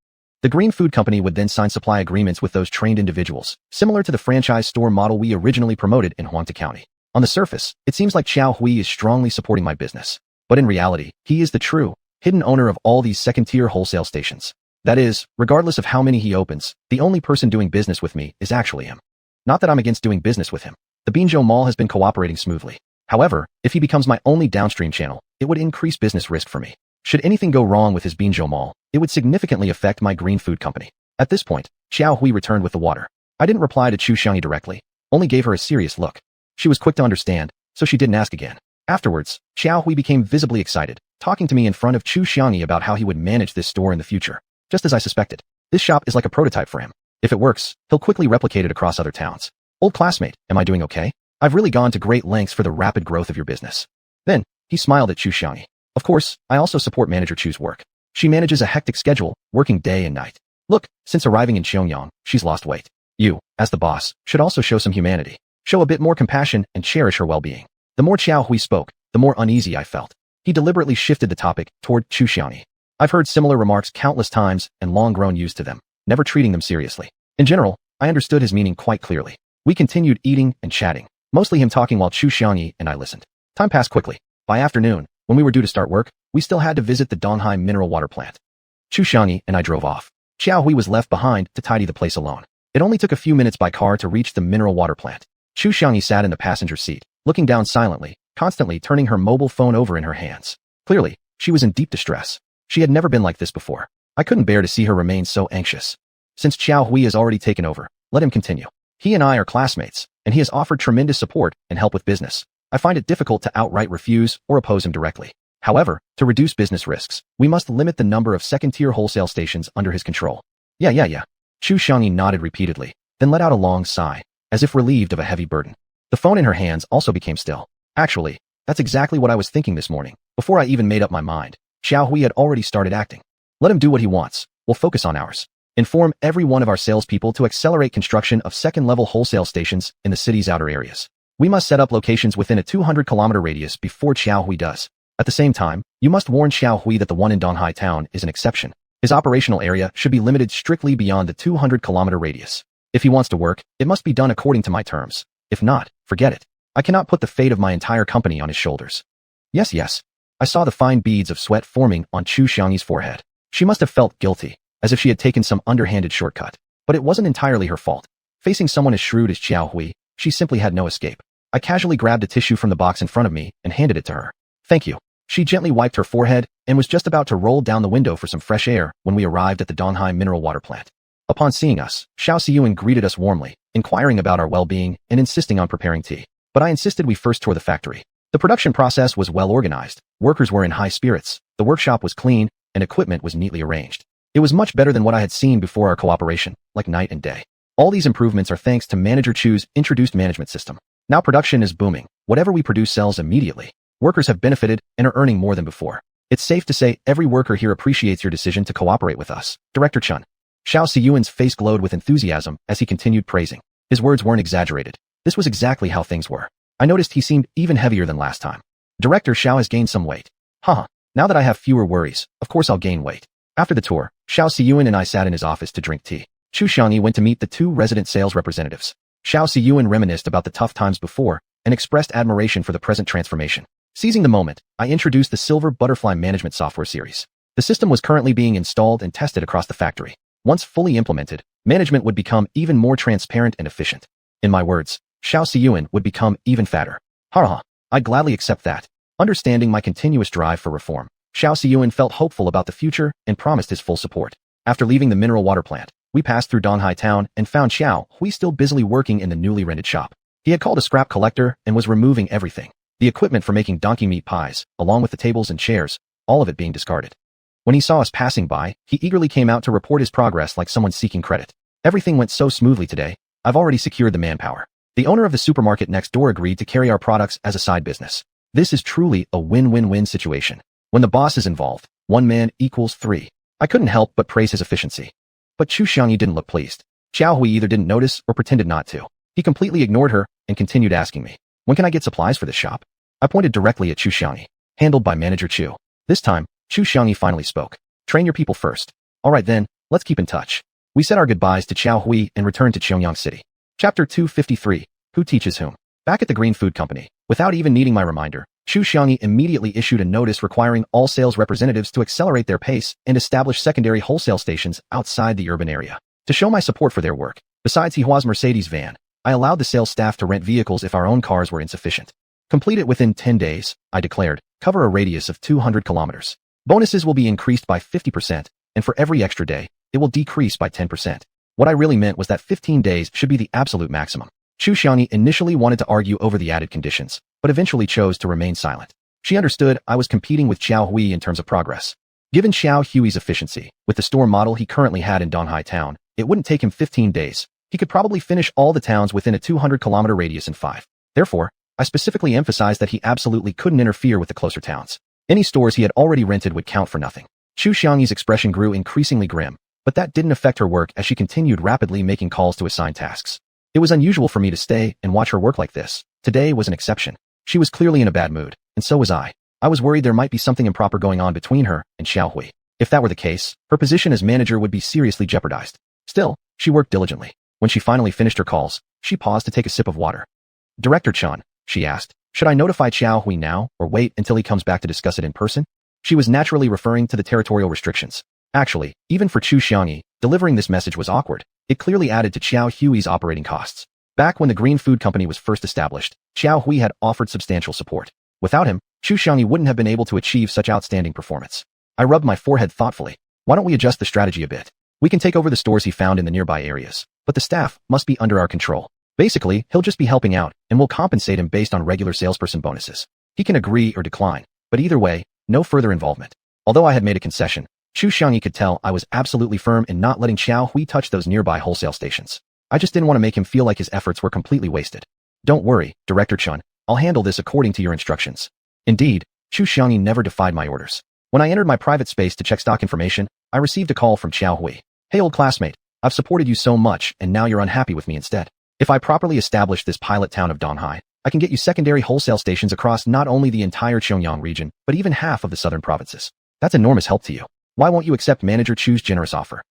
The Green Food Company would then sign supply agreements with those trained individuals, similar to the franchise store model we originally promoted in Huangta County. On the surface, it seems like Xiaohui is strongly supporting my business. But in reality, he is the true, hidden owner of all these second-tier wholesale stations. That is, regardless of how many he opens, the only person doing business with me is actually him. Not that I'm against doing business with him. The Binzhou Mall has been cooperating smoothly. However, if he becomes my only downstream channel, it would increase business risk for me. Should anything go wrong with his Binzhou Mall, it would significantly affect my green food company. At this point, Xiaohui returned with the water. I didn't reply to Xiuxian directly, only gave her a serious look. She was quick to understand, so she didn't ask again. Afterwards, Xiaohui became visibly excited, talking to me in front of Xiuxian about how he would manage this store in the future. Just as I suspected, this shop is like a prototype for him. If it works, he'll quickly replicate it across other towns. Old classmate, am I doing okay? I've really gone to great lengths for the rapid growth of your business. Then, he smiled at Xiuxian. Of course, I also support Manager Chu's work. She manages a hectic schedule, working day and night. Look, since arriving in Xiangyang, she's lost weight. You, as the boss, should also show some humanity. Show a bit more compassion and cherish her well-being. The more Xiaohui spoke, the more uneasy I felt. He deliberately shifted the topic toward Xiuxian. I've heard similar remarks countless times and long grown used to them, never treating them seriously. In general, I understood his meaning quite clearly. We continued eating and chatting, mostly him talking while Xiuxian and I listened. Time passed quickly. By afternoon, when we were due to start work, we still had to visit the Donghai mineral water plant. Xiuxian and I drove off. Xiaohui was left behind to tidy the place alone. It only took a few minutes by car to reach the mineral water plant. Xiuxian sat in the passenger seat, looking down silently, constantly turning her mobile phone over in her hands. Clearly, she was in deep distress. She had never been like this before. I couldn't bear to see her remain so anxious. Since Xiaohui has already taken over, let him continue. He and I are classmates, and he has offered tremendous support and help with business. I find it difficult to outright refuse or oppose him directly. However, to reduce business risks, we must limit the number of second-tier wholesale stations under his control. Yeah. Xiuxian nodded repeatedly, then let out a long sigh, as if relieved of a heavy burden. The phone in her hands also became still. Actually, that's exactly what I was thinking this morning. Before I even made up my mind, Xiaohui had already started acting. Let him do what he wants. We'll focus on ours. Inform every one of our salespeople to accelerate construction of second-level wholesale stations in the city's outer areas. We must set up locations within a 200-kilometer radius before Xiaohui does. At the same time, you must warn Xiaohui that the one in Donghai town is an exception. His operational area should be limited strictly beyond the 200-kilometer radius. If he wants to work, it must be done according to my terms. If not, forget it. I cannot put the fate of my entire company on his shoulders. Yes. I saw the fine beads of sweat forming on Xiuxian's forehead. She must have felt guilty, as if she had taken some underhanded shortcut. But it wasn't entirely her fault. Facing someone as shrewd as Xiaohui, she simply had no escape. I casually grabbed a tissue from the box in front of me and handed it to her. Thank you. She gently wiped her forehead and was just about to roll down the window for some fresh air when we arrived at the Donghai mineral water plant. Upon seeing us, Xiuxian greeted us warmly, inquiring about our well-being and insisting on preparing tea. But I insisted we first tour the factory. The production process was well organized, workers were in high spirits, the workshop was clean, and equipment was neatly arranged. It was much better than what I had seen before our cooperation, like night and day. All these improvements are thanks to Manager Chu's introduced management system. Now production is booming. Whatever we produce sells immediately. Workers have benefited and are earning more than before. It's safe to say every worker here appreciates your decision to cooperate with us. Director Chun. Xiuxian's face glowed with enthusiasm as he continued praising. His words weren't exaggerated. This was exactly how things were. I noticed he seemed even heavier than last time. Director Xiao has gained some weight. Haha. Now that I have fewer worries, of course I'll gain weight. After the tour, Xiuxian and I sat in his office to drink tea. Xiuxian went to meet the two resident sales representatives. Xiuxian reminisced about the tough times before and expressed admiration for the present transformation. Seizing the moment, I introduced the Silver Butterfly Management Software series. The system was currently being installed and tested across the factory. Once fully implemented, management would become even more transparent and efficient. In my words, Xiuxian would become even fatter. Haha, I'd gladly accept that. Understanding my continuous drive for reform, Xiuxian felt hopeful about the future and promised his full support. After leaving the mineral water plant, we passed through Donghai town and found Xiao Hui still busily working in the newly rented shop. He had called a scrap collector and was removing everything. The equipment for making donkey meat pies, along with the tables and chairs, all of it being discarded. When he saw us passing by, he eagerly came out to report his progress like someone seeking credit. Everything went so smoothly today. I've already secured the manpower. The owner of the supermarket next door agreed to carry our products as a side business. This is truly a win-win-win situation. When the boss is involved, one man equals three. I couldn't help but praise his efficiency. But Chu Xiangyi didn't look pleased. Xiao Hui either didn't notice or pretended not to. He completely ignored her and continued asking me, when can I get supplies for this shop? I pointed directly at Chu Xiangyi, handled by Manager Chu. This time, Chu Xiangyi finally spoke. Train your people first. All right then, let's keep in touch. We said our goodbyes to Xiao Hui and returned to Xiangyang City. Chapter 253. Who teaches whom? Back at the Green Food Company, without even needing my reminder, Chu Xiangyi immediately issued a notice requiring all sales representatives to accelerate their pace and establish secondary wholesale stations outside the urban area. To show my support for their work, besides Hihua's Mercedes van, I allowed the sales staff to rent vehicles if our own cars were insufficient. Complete it within 10 days, I declared, cover a radius of 200 kilometers. Bonuses will be increased by 50%, and for every extra day, it will decrease by 10%. What I really meant was that 15 days should be the absolute maximum. Chu Xiangyi initially wanted to argue over the added conditions, but eventually chose to remain silent. She understood I was competing with Xiao Hui in terms of progress. Given Xiao Hui's efficiency, with the store model he currently had in Donghai town, it wouldn't take him 15 days. He could probably finish all the towns within a 200-kilometer radius in 5. Therefore, I specifically emphasized that he absolutely couldn't interfere with the closer towns. Any stores he had already rented would count for nothing. Chu Xiangyi's expression grew increasingly grim, but that didn't affect her work as she continued rapidly making calls to assign tasks. It was unusual for me to stay and watch her work like this. Today was an exception. She was clearly in a bad mood, and so was I. I was worried there might be something improper going on between her and Xiao Hui. If that were the case, her position as manager would be seriously jeopardized. Still, she worked diligently. When she finally finished her calls, she paused to take a sip of water. Director Chun, she asked, should I notify Xiao Hui now or wait until he comes back to discuss it in person? She was naturally referring to the territorial restrictions. Actually, even for Chu Xiangyi, delivering this message was awkward. It clearly added to Xiao Hui's operating costs. Back when the Green Food Company was first established, Xiao Hui had offered substantial support. Without him, Chu Xiangyi wouldn't have been able to achieve such outstanding performance. I rubbed my forehead thoughtfully. Why don't we adjust the strategy a bit? We can take over the stores he found in the nearby areas, but the staff must be under our control. Basically, he'll just be helping out, and we'll compensate him based on regular salesperson bonuses. He can agree or decline, but either way, no further involvement. Although I had made a concession, Chu Xiangyi could tell I was absolutely firm in not letting Xiao Hui touch those nearby wholesale stations. I just didn't want to make him feel like his efforts were completely wasted. Don't worry, Director Chun, I'll handle this according to your instructions. Indeed, Chu Xiangyi never defied my orders. When I entered my private space to check stock information, I received a call from Xiao Hui. Hey old classmate, I've supported you so much and now you're unhappy with me instead. If I properly establish this pilot town of Donghai, I can get you secondary wholesale stations across not only the entire Xiangyang region, but even half of the southern provinces. That's enormous help to you. Why won't you accept Manager Chu's generous offer?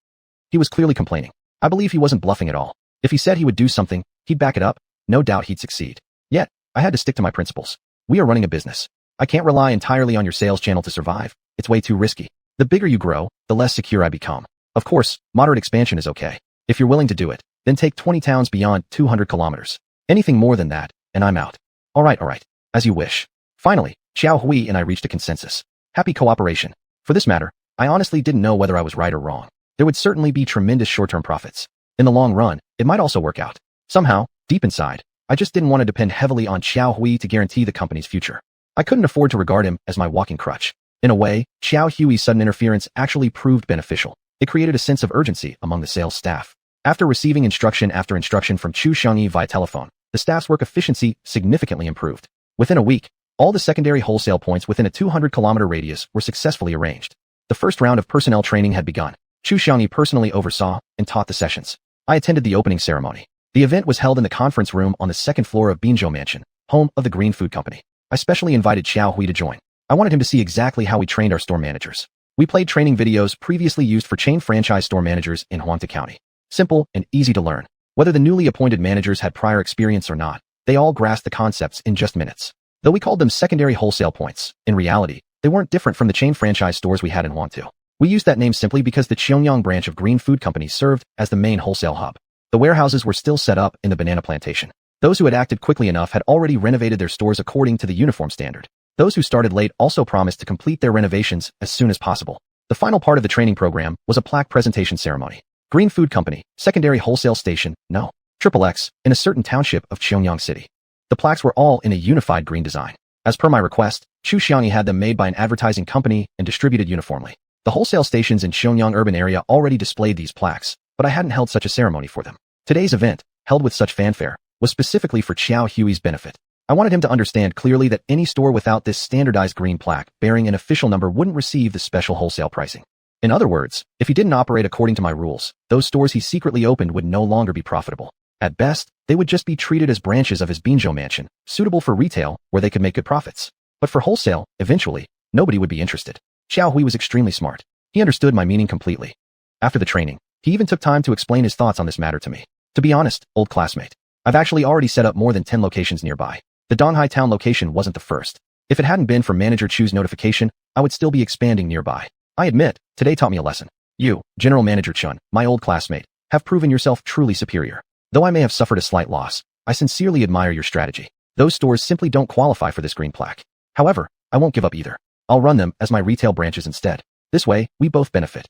He was clearly complaining. I believe he wasn't bluffing at all. If he said he would do something, he'd back it up. No doubt he'd succeed. Yet, I had to stick to my principles. We are running a business. I can't rely entirely on your sales channel to survive. It's way too risky. The bigger you grow, the less secure I become. Of course, moderate expansion is okay. If you're willing to do it, then take 20 towns beyond 200 kilometers. Anything more than that, and I'm out. All right. As you wish. Finally, Xiao Hui and I reached a consensus. Happy cooperation. For this matter, I honestly didn't know whether I was right or wrong. There would certainly be tremendous short-term profits. In the long run, it might also work out. Somehow, deep inside, I just didn't want to depend heavily on Xiao Hui to guarantee the company's future. I couldn't afford to regard him as my walking crutch. In a way, Xiao Hui's sudden interference actually proved beneficial. It created a sense of urgency among the sales staff. After receiving instruction after instruction from xiuxian via telephone, the staff's work efficiency significantly improved. Within a week, all the secondary wholesale points within a 200-kilometer radius were successfully arranged. The first round of personnel training had begun. Xiuxian personally oversaw and taught the sessions. I attended the opening ceremony. The event was held in the conference room on the second floor of Binzhou Mansion, home of the Green Food Company. I specially invited Xiao Hui to join. I wanted him to see exactly how we trained our store managers. We played training videos previously used for chain franchise store managers in Huangta County. Simple and easy to learn. Whether the newly appointed managers had prior experience or not, they all grasped the concepts in just minutes. Though we called them secondary wholesale points, in reality, they weren't different from the chain franchise stores we had in Huangtu. We used that name simply because the Xiangyang branch of Green Food Company served as the main wholesale hub. The warehouses were still set up in the banana plantation. Those who had acted quickly enough had already renovated their stores according to the uniform standard. Those who started late also promised to complete their renovations as soon as possible. The final part of the training program was a plaque presentation ceremony. Green Food Company, Secondary Wholesale Station, No. XXX, in a certain township of Xiangyang City. The plaques were all in a unified green design. As per my request, Xiuxian had them made by an advertising company and distributed uniformly. The wholesale stations in Xiangyang urban area already displayed these plaques, but I hadn't held such a ceremony for them. Today's event, held with such fanfare, was specifically for Xiao Hui's benefit. I wanted him to understand clearly that any store without this standardized green plaque bearing an official number wouldn't receive the special wholesale pricing. In other words, if he didn't operate according to my rules, those stores he secretly opened would no longer be profitable. At best, they would just be treated as branches of his Binzhou mansion, suitable for retail, where they could make good profits. But for wholesale, eventually, nobody would be interested. Xiao Hui was extremely smart. He understood my meaning completely. After the training, he even took time to explain his thoughts on this matter to me. To be honest, old classmate, I've actually already set up more than 10 locations nearby. The Donghai town location wasn't the first. If it hadn't been for Manager Chu's notification, I would still be expanding nearby. I admit, today taught me a lesson. You, General Manager Chun, my old classmate, have proven yourself truly superior. Though I may have suffered a slight loss, I sincerely admire your strategy. Those stores simply don't qualify for this green plaque. However, I won't give up either. I'll run them as my retail branches instead. This way, we both benefit.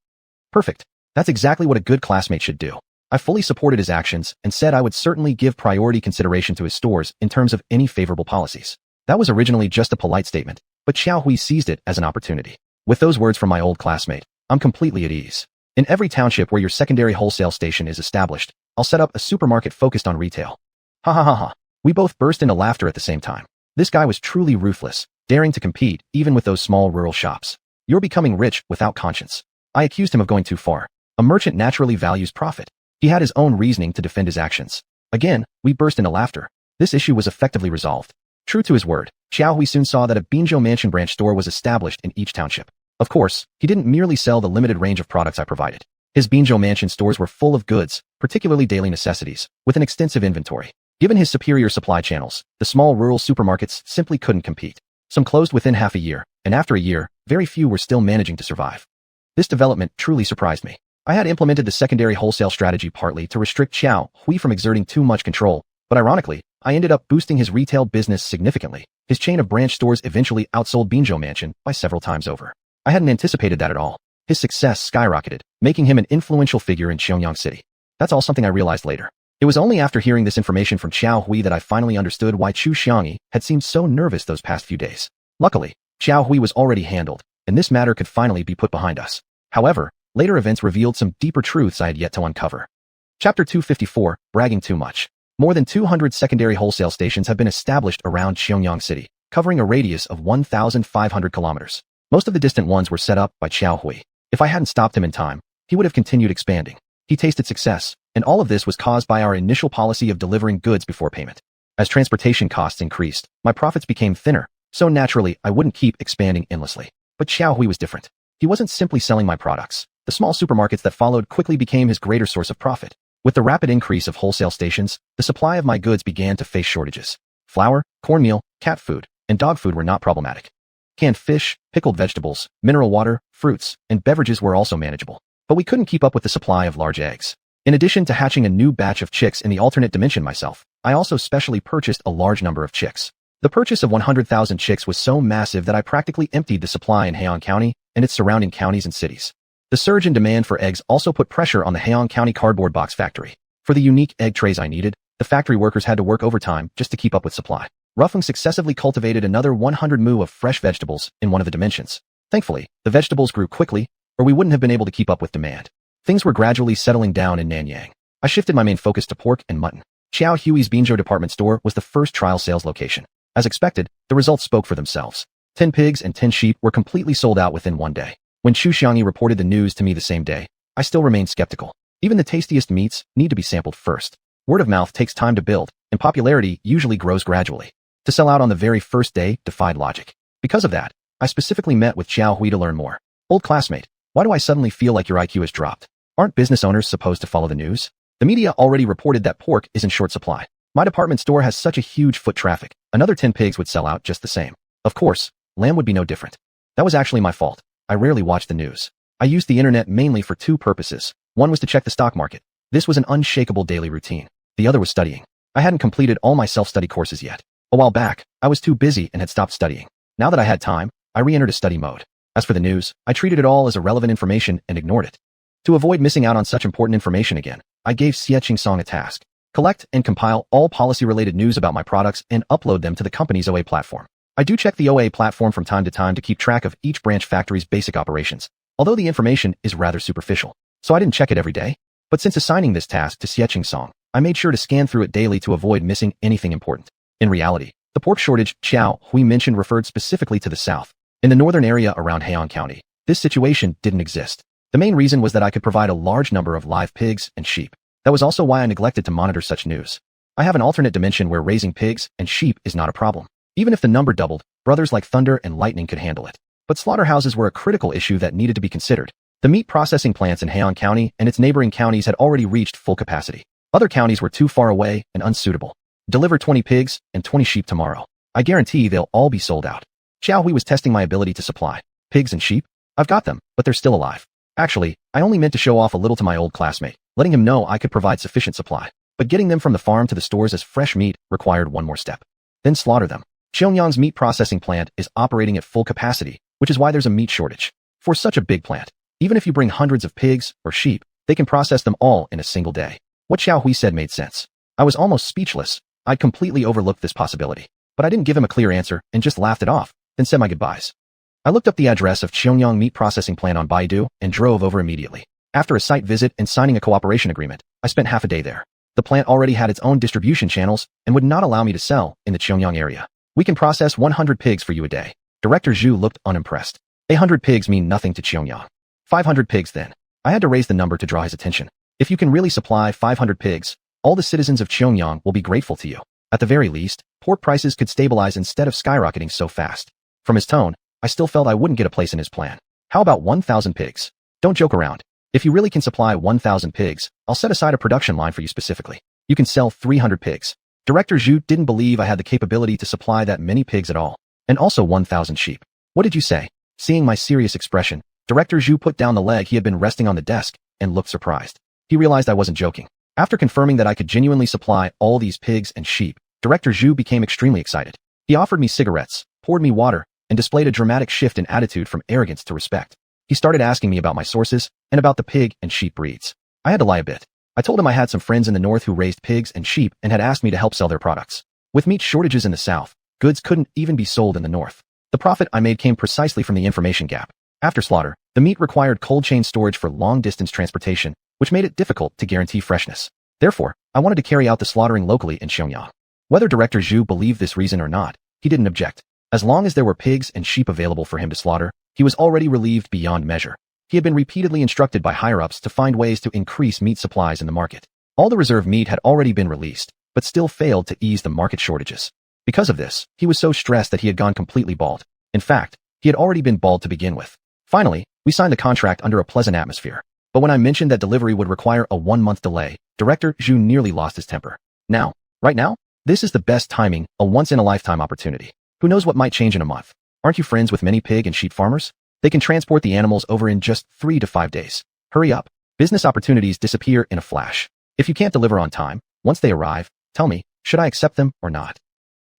Perfect. That's exactly what a good classmate should do. I fully supported his actions and said I would certainly give priority consideration to his stores in terms of any favorable policies. That was originally just a polite statement, but Xiao Hui seized it as an opportunity. With those words from my old classmate, I'm completely at ease. In every township where your secondary wholesale station is established, I'll set up a supermarket focused on retail. Ha ha ha ha. We both burst into laughter at the same time. This guy was truly ruthless, daring to compete even with those small rural shops. You're becoming rich without conscience. I accused him of going too far. A merchant naturally values profit. He had his own reasoning to defend his actions. Again, we burst into laughter. This issue was effectively resolved. True to his word, Xiao Hui soon saw that a Binzhou Mansion branch store was established in each township. Of course, he didn't merely sell the limited range of products I provided. His Binzhou Mansion stores were full of goods, particularly daily necessities, with an extensive inventory. Given his superior supply channels, the small rural supermarkets simply couldn't compete. Some closed within half a year, and after a year, very few were still managing to survive. This development truly surprised me. I had implemented the secondary wholesale strategy partly to restrict Xiao Hui from exerting too much control, but ironically, I ended up boosting his retail business significantly. His chain of branch stores eventually outsold Binzhou Mansion by several times over. I hadn't anticipated that at all. His success skyrocketed, making him an influential figure in Xiangyang City. That's all something I realized later. It was only after hearing this information from Xiao Hui that I finally understood why Xiuxian had seemed so nervous those past few days. Luckily, Xiao Hui was already handled, and this matter could finally be put behind us. However, later events revealed some deeper truths I had yet to uncover. Chapter 254, Bragging Too Much. More than 200 secondary wholesale stations have been established around Xiangyang City, covering a radius of 1,500 kilometers. Most of the distant ones were set up by Xiao Hui. If I hadn't stopped him in time, he would have continued expanding. He tasted success, and all of this was caused by our initial policy of delivering goods before payment. As transportation costs increased, my profits became thinner, so naturally I wouldn't keep expanding endlessly. But Xiao Hui was different. He wasn't simply selling my products. The small supermarkets that followed quickly became his greater source of profit. With the rapid increase of wholesale stations, the supply of my goods began to face shortages. Flour, cornmeal, cat food, and dog food were not problematic. Canned fish, pickled vegetables, mineral water, fruits, and beverages were also manageable. But we couldn't keep up with the supply of large eggs. In addition to hatching a new batch of chicks in the alternate dimension myself, I also specially purchased a large number of chicks. The purchase of 100,000 chicks was so massive that I practically emptied the supply in Heian County and its surrounding counties and cities. The surge in demand for eggs also put pressure on the Heian County cardboard box factory. For the unique egg trays I needed, the factory workers had to work overtime just to keep up with supply. Ruffling successively cultivated another 100 mu of fresh vegetables in one of the dimensions. Thankfully, the vegetables grew quickly, or we wouldn't have been able to keep up with demand. Things were gradually settling down in Nanyang. I shifted my main focus to pork and mutton. Xiao Hui's Binzhou department store was the first trial sales location. As expected, the results spoke for themselves. 10 pigs and 10 sheep were completely sold out within one day. When xiuxian reported the news to me the same day, I still remained skeptical. Even the tastiest meats need to be sampled first. Word of mouth takes time to build, and popularity usually grows gradually. To sell out on the very first day defied logic. Because of that, I specifically met with Xiao Hui to learn more. Old classmate, why do I suddenly feel like your IQ has dropped? Aren't business owners supposed to follow the news? The media already reported that pork is in short supply. My department store has such a huge foot traffic. Another 10 pigs would sell out just the same. Of course, lamb would be no different. That was actually my fault. I rarely watched the news. I used the internet mainly for two purposes. One was to check the stock market. This was an unshakable daily routine. The other was studying. I hadn't completed all my self-study courses yet. A while back, I was too busy and had stopped studying. Now that I had time, I re-entered a study mode. As for the news, I treated it all as irrelevant information and ignored it. To avoid missing out on such important information again, I gave xiuxian a task. Collect and compile all policy-related news about my products and upload them to the company's OA platform. I do check the OA platform from time to time to keep track of each branch factory's basic operations, although the information is rather superficial, so I didn't check it every day. But since assigning this task to xiuxian, I made sure to scan through it daily to avoid missing anything important. In reality, the pork shortage Xiao Hui mentioned referred specifically to the south. In the northern area around Heian County, this situation didn't exist. The main reason was that I could provide a large number of live pigs and sheep. That was also why I neglected to monitor such news. I have an alternate dimension where raising pigs and sheep is not a problem. Even if the number doubled, brothers like Thunder and Lightning could handle it. But slaughterhouses were a critical issue that needed to be considered. The meat processing plants in Heian County and its neighboring counties had already reached full capacity. Other counties were too far away and unsuitable. Deliver 20 pigs and 20 sheep tomorrow. I guarantee they'll all be sold out. Xiao Hui was testing my ability to supply pigs and sheep. I've got them, but they're still alive. Actually, I only meant to show off a little to my old classmate, letting him know I could provide sufficient supply. But getting them from the farm to the stores as fresh meat required one more step. Then slaughter them. Xianyang's meat processing plant is operating at full capacity, which is why there's a meat shortage. For such a big plant, even if you bring hundreds of pigs or sheep, they can process them all in a single day. What Xiao Hui said made sense. I was almost speechless. I'd completely overlooked this possibility. But I didn't give him a clear answer and just laughed it off, then said my goodbyes. I looked up the address of Xianyang meat processing plant on Baidu and drove over immediately. After a site visit and signing a cooperation agreement, I spent half a day there. The plant already had its own distribution channels and would not allow me to sell in the Xianyang area. We can process 100 pigs for you a day. Director Zhu looked unimpressed. 100 pigs mean nothing to Xianyang. 500 pigs then. I had to raise the number to draw his attention. If you can really supply 500 pigs, all the citizens of Xianyang will be grateful to you. At the very least, pork prices could stabilize instead of skyrocketing so fast. From his tone, I still felt I wouldn't get a place in his plan. How about 1,000 pigs? Don't joke around. If you really can supply 1,000 pigs, I'll set aside a production line for you specifically. You can sell 300 pigs. Director Zhu didn't believe I had the capability to supply that many pigs at all. And also 1,000 sheep. What did you say? Seeing my serious expression, Director Zhu put down the leg he had been resting on the desk and looked surprised. He realized I wasn't joking. After confirming that I could genuinely supply all these pigs and sheep, Director Zhu became extremely excited. He offered me cigarettes, poured me water, and displayed a dramatic shift in attitude from arrogance to respect. He started asking me about my sources and about the pig and sheep breeds. I had to lie a bit. I told him I had some friends in the north who raised pigs and sheep and had asked me to help sell their products. With meat shortages in the south, goods couldn't even be sold in the north. The profit I made came precisely from the information gap. After slaughter, the meat required cold chain storage for long-distance transportation, which made it difficult to guarantee freshness. Therefore, I wanted to carry out the slaughtering locally in Xianyang. Whether Director Zhu believed this reason or not, he didn't object. As long as there were pigs and sheep available for him to slaughter, he was already relieved beyond measure. He had been repeatedly instructed by higher-ups to find ways to increase meat supplies in the market. All the reserve meat had already been released, but still failed to ease the market shortages. Because of this, he was so stressed that he had gone completely bald. In fact, he had already been bald to begin with. Finally, we signed the contract under a pleasant atmosphere. But when I mentioned that delivery would require a 1-month delay, Director Zhu nearly lost his temper. Right now, this is the best timing, a once-in-a-lifetime opportunity. Who knows what might change in a month? Aren't you friends with many pig and sheep farmers? They can transport the animals over in just 3 to 5 days. Hurry up. Business opportunities disappear in a flash. If you can't deliver on time, once they arrive, tell me, should I accept them or not?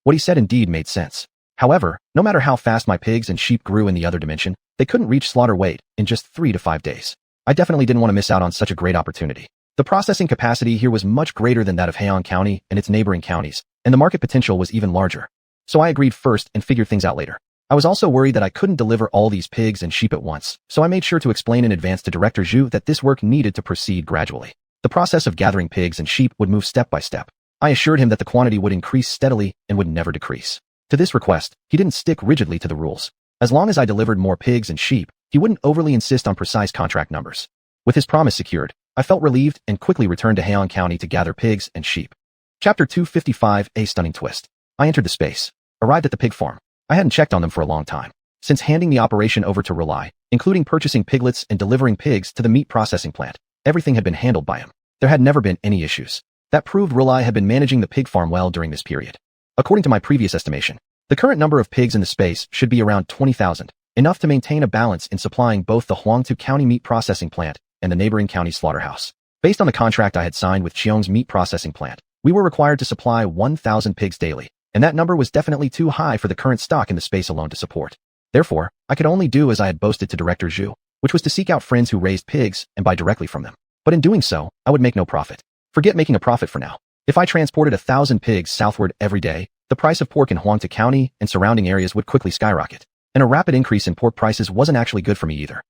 What he said indeed made sense. However, no matter how fast my pigs and sheep grew in the other dimension, they couldn't reach slaughter weight in just 3 to 5 days. I definitely didn't want to miss out on such a great opportunity. The processing capacity here was much greater than that of Heian County and its neighboring counties, and the market potential was even larger. so I agreed first and figured things out later. I was also worried that I couldn't deliver all these pigs and sheep at once, so I made sure to explain in advance to Director Zhu that this work needed to proceed gradually. The process of gathering pigs and sheep would move step by step. I assured him that the quantity would increase steadily and would never decrease. To this request, he didn't stick rigidly to the rules. As long as I delivered more pigs and sheep, he wouldn't overly insist on precise contract numbers. With his promise secured, I felt relieved and quickly returned to Heian County to gather pigs and sheep. Chapter 255, A Stunning Twist. I entered the space, arrived at the pig farm. I hadn't checked on them for a long time. Since handing the operation over to Rely, including purchasing piglets and delivering pigs to the meat processing plant, everything had been handled by him. There had never been any issues. That proved Rely had been managing the pig farm well during this period. According to my previous estimation, the current number of pigs in the space should be around 20,000, enough to maintain a balance in supplying both the Huangtu County meat processing plant and the neighboring county slaughterhouse. Based on the contract I had signed with Xiong's meat processing plant, we were required to supply 1,000 pigs daily, and that number was definitely too high for the current stock in the space alone to support. Therefore, I could only do as I had boasted to Director Zhu, which was to seek out friends who raised pigs and buy directly from them. But in doing so, I would make no profit. Forget making a profit for now. If I transported 1,000 pigs southward every day, the price of pork in Huangtu County and surrounding areas would quickly skyrocket, and a rapid increase in pork prices wasn't actually good for me either.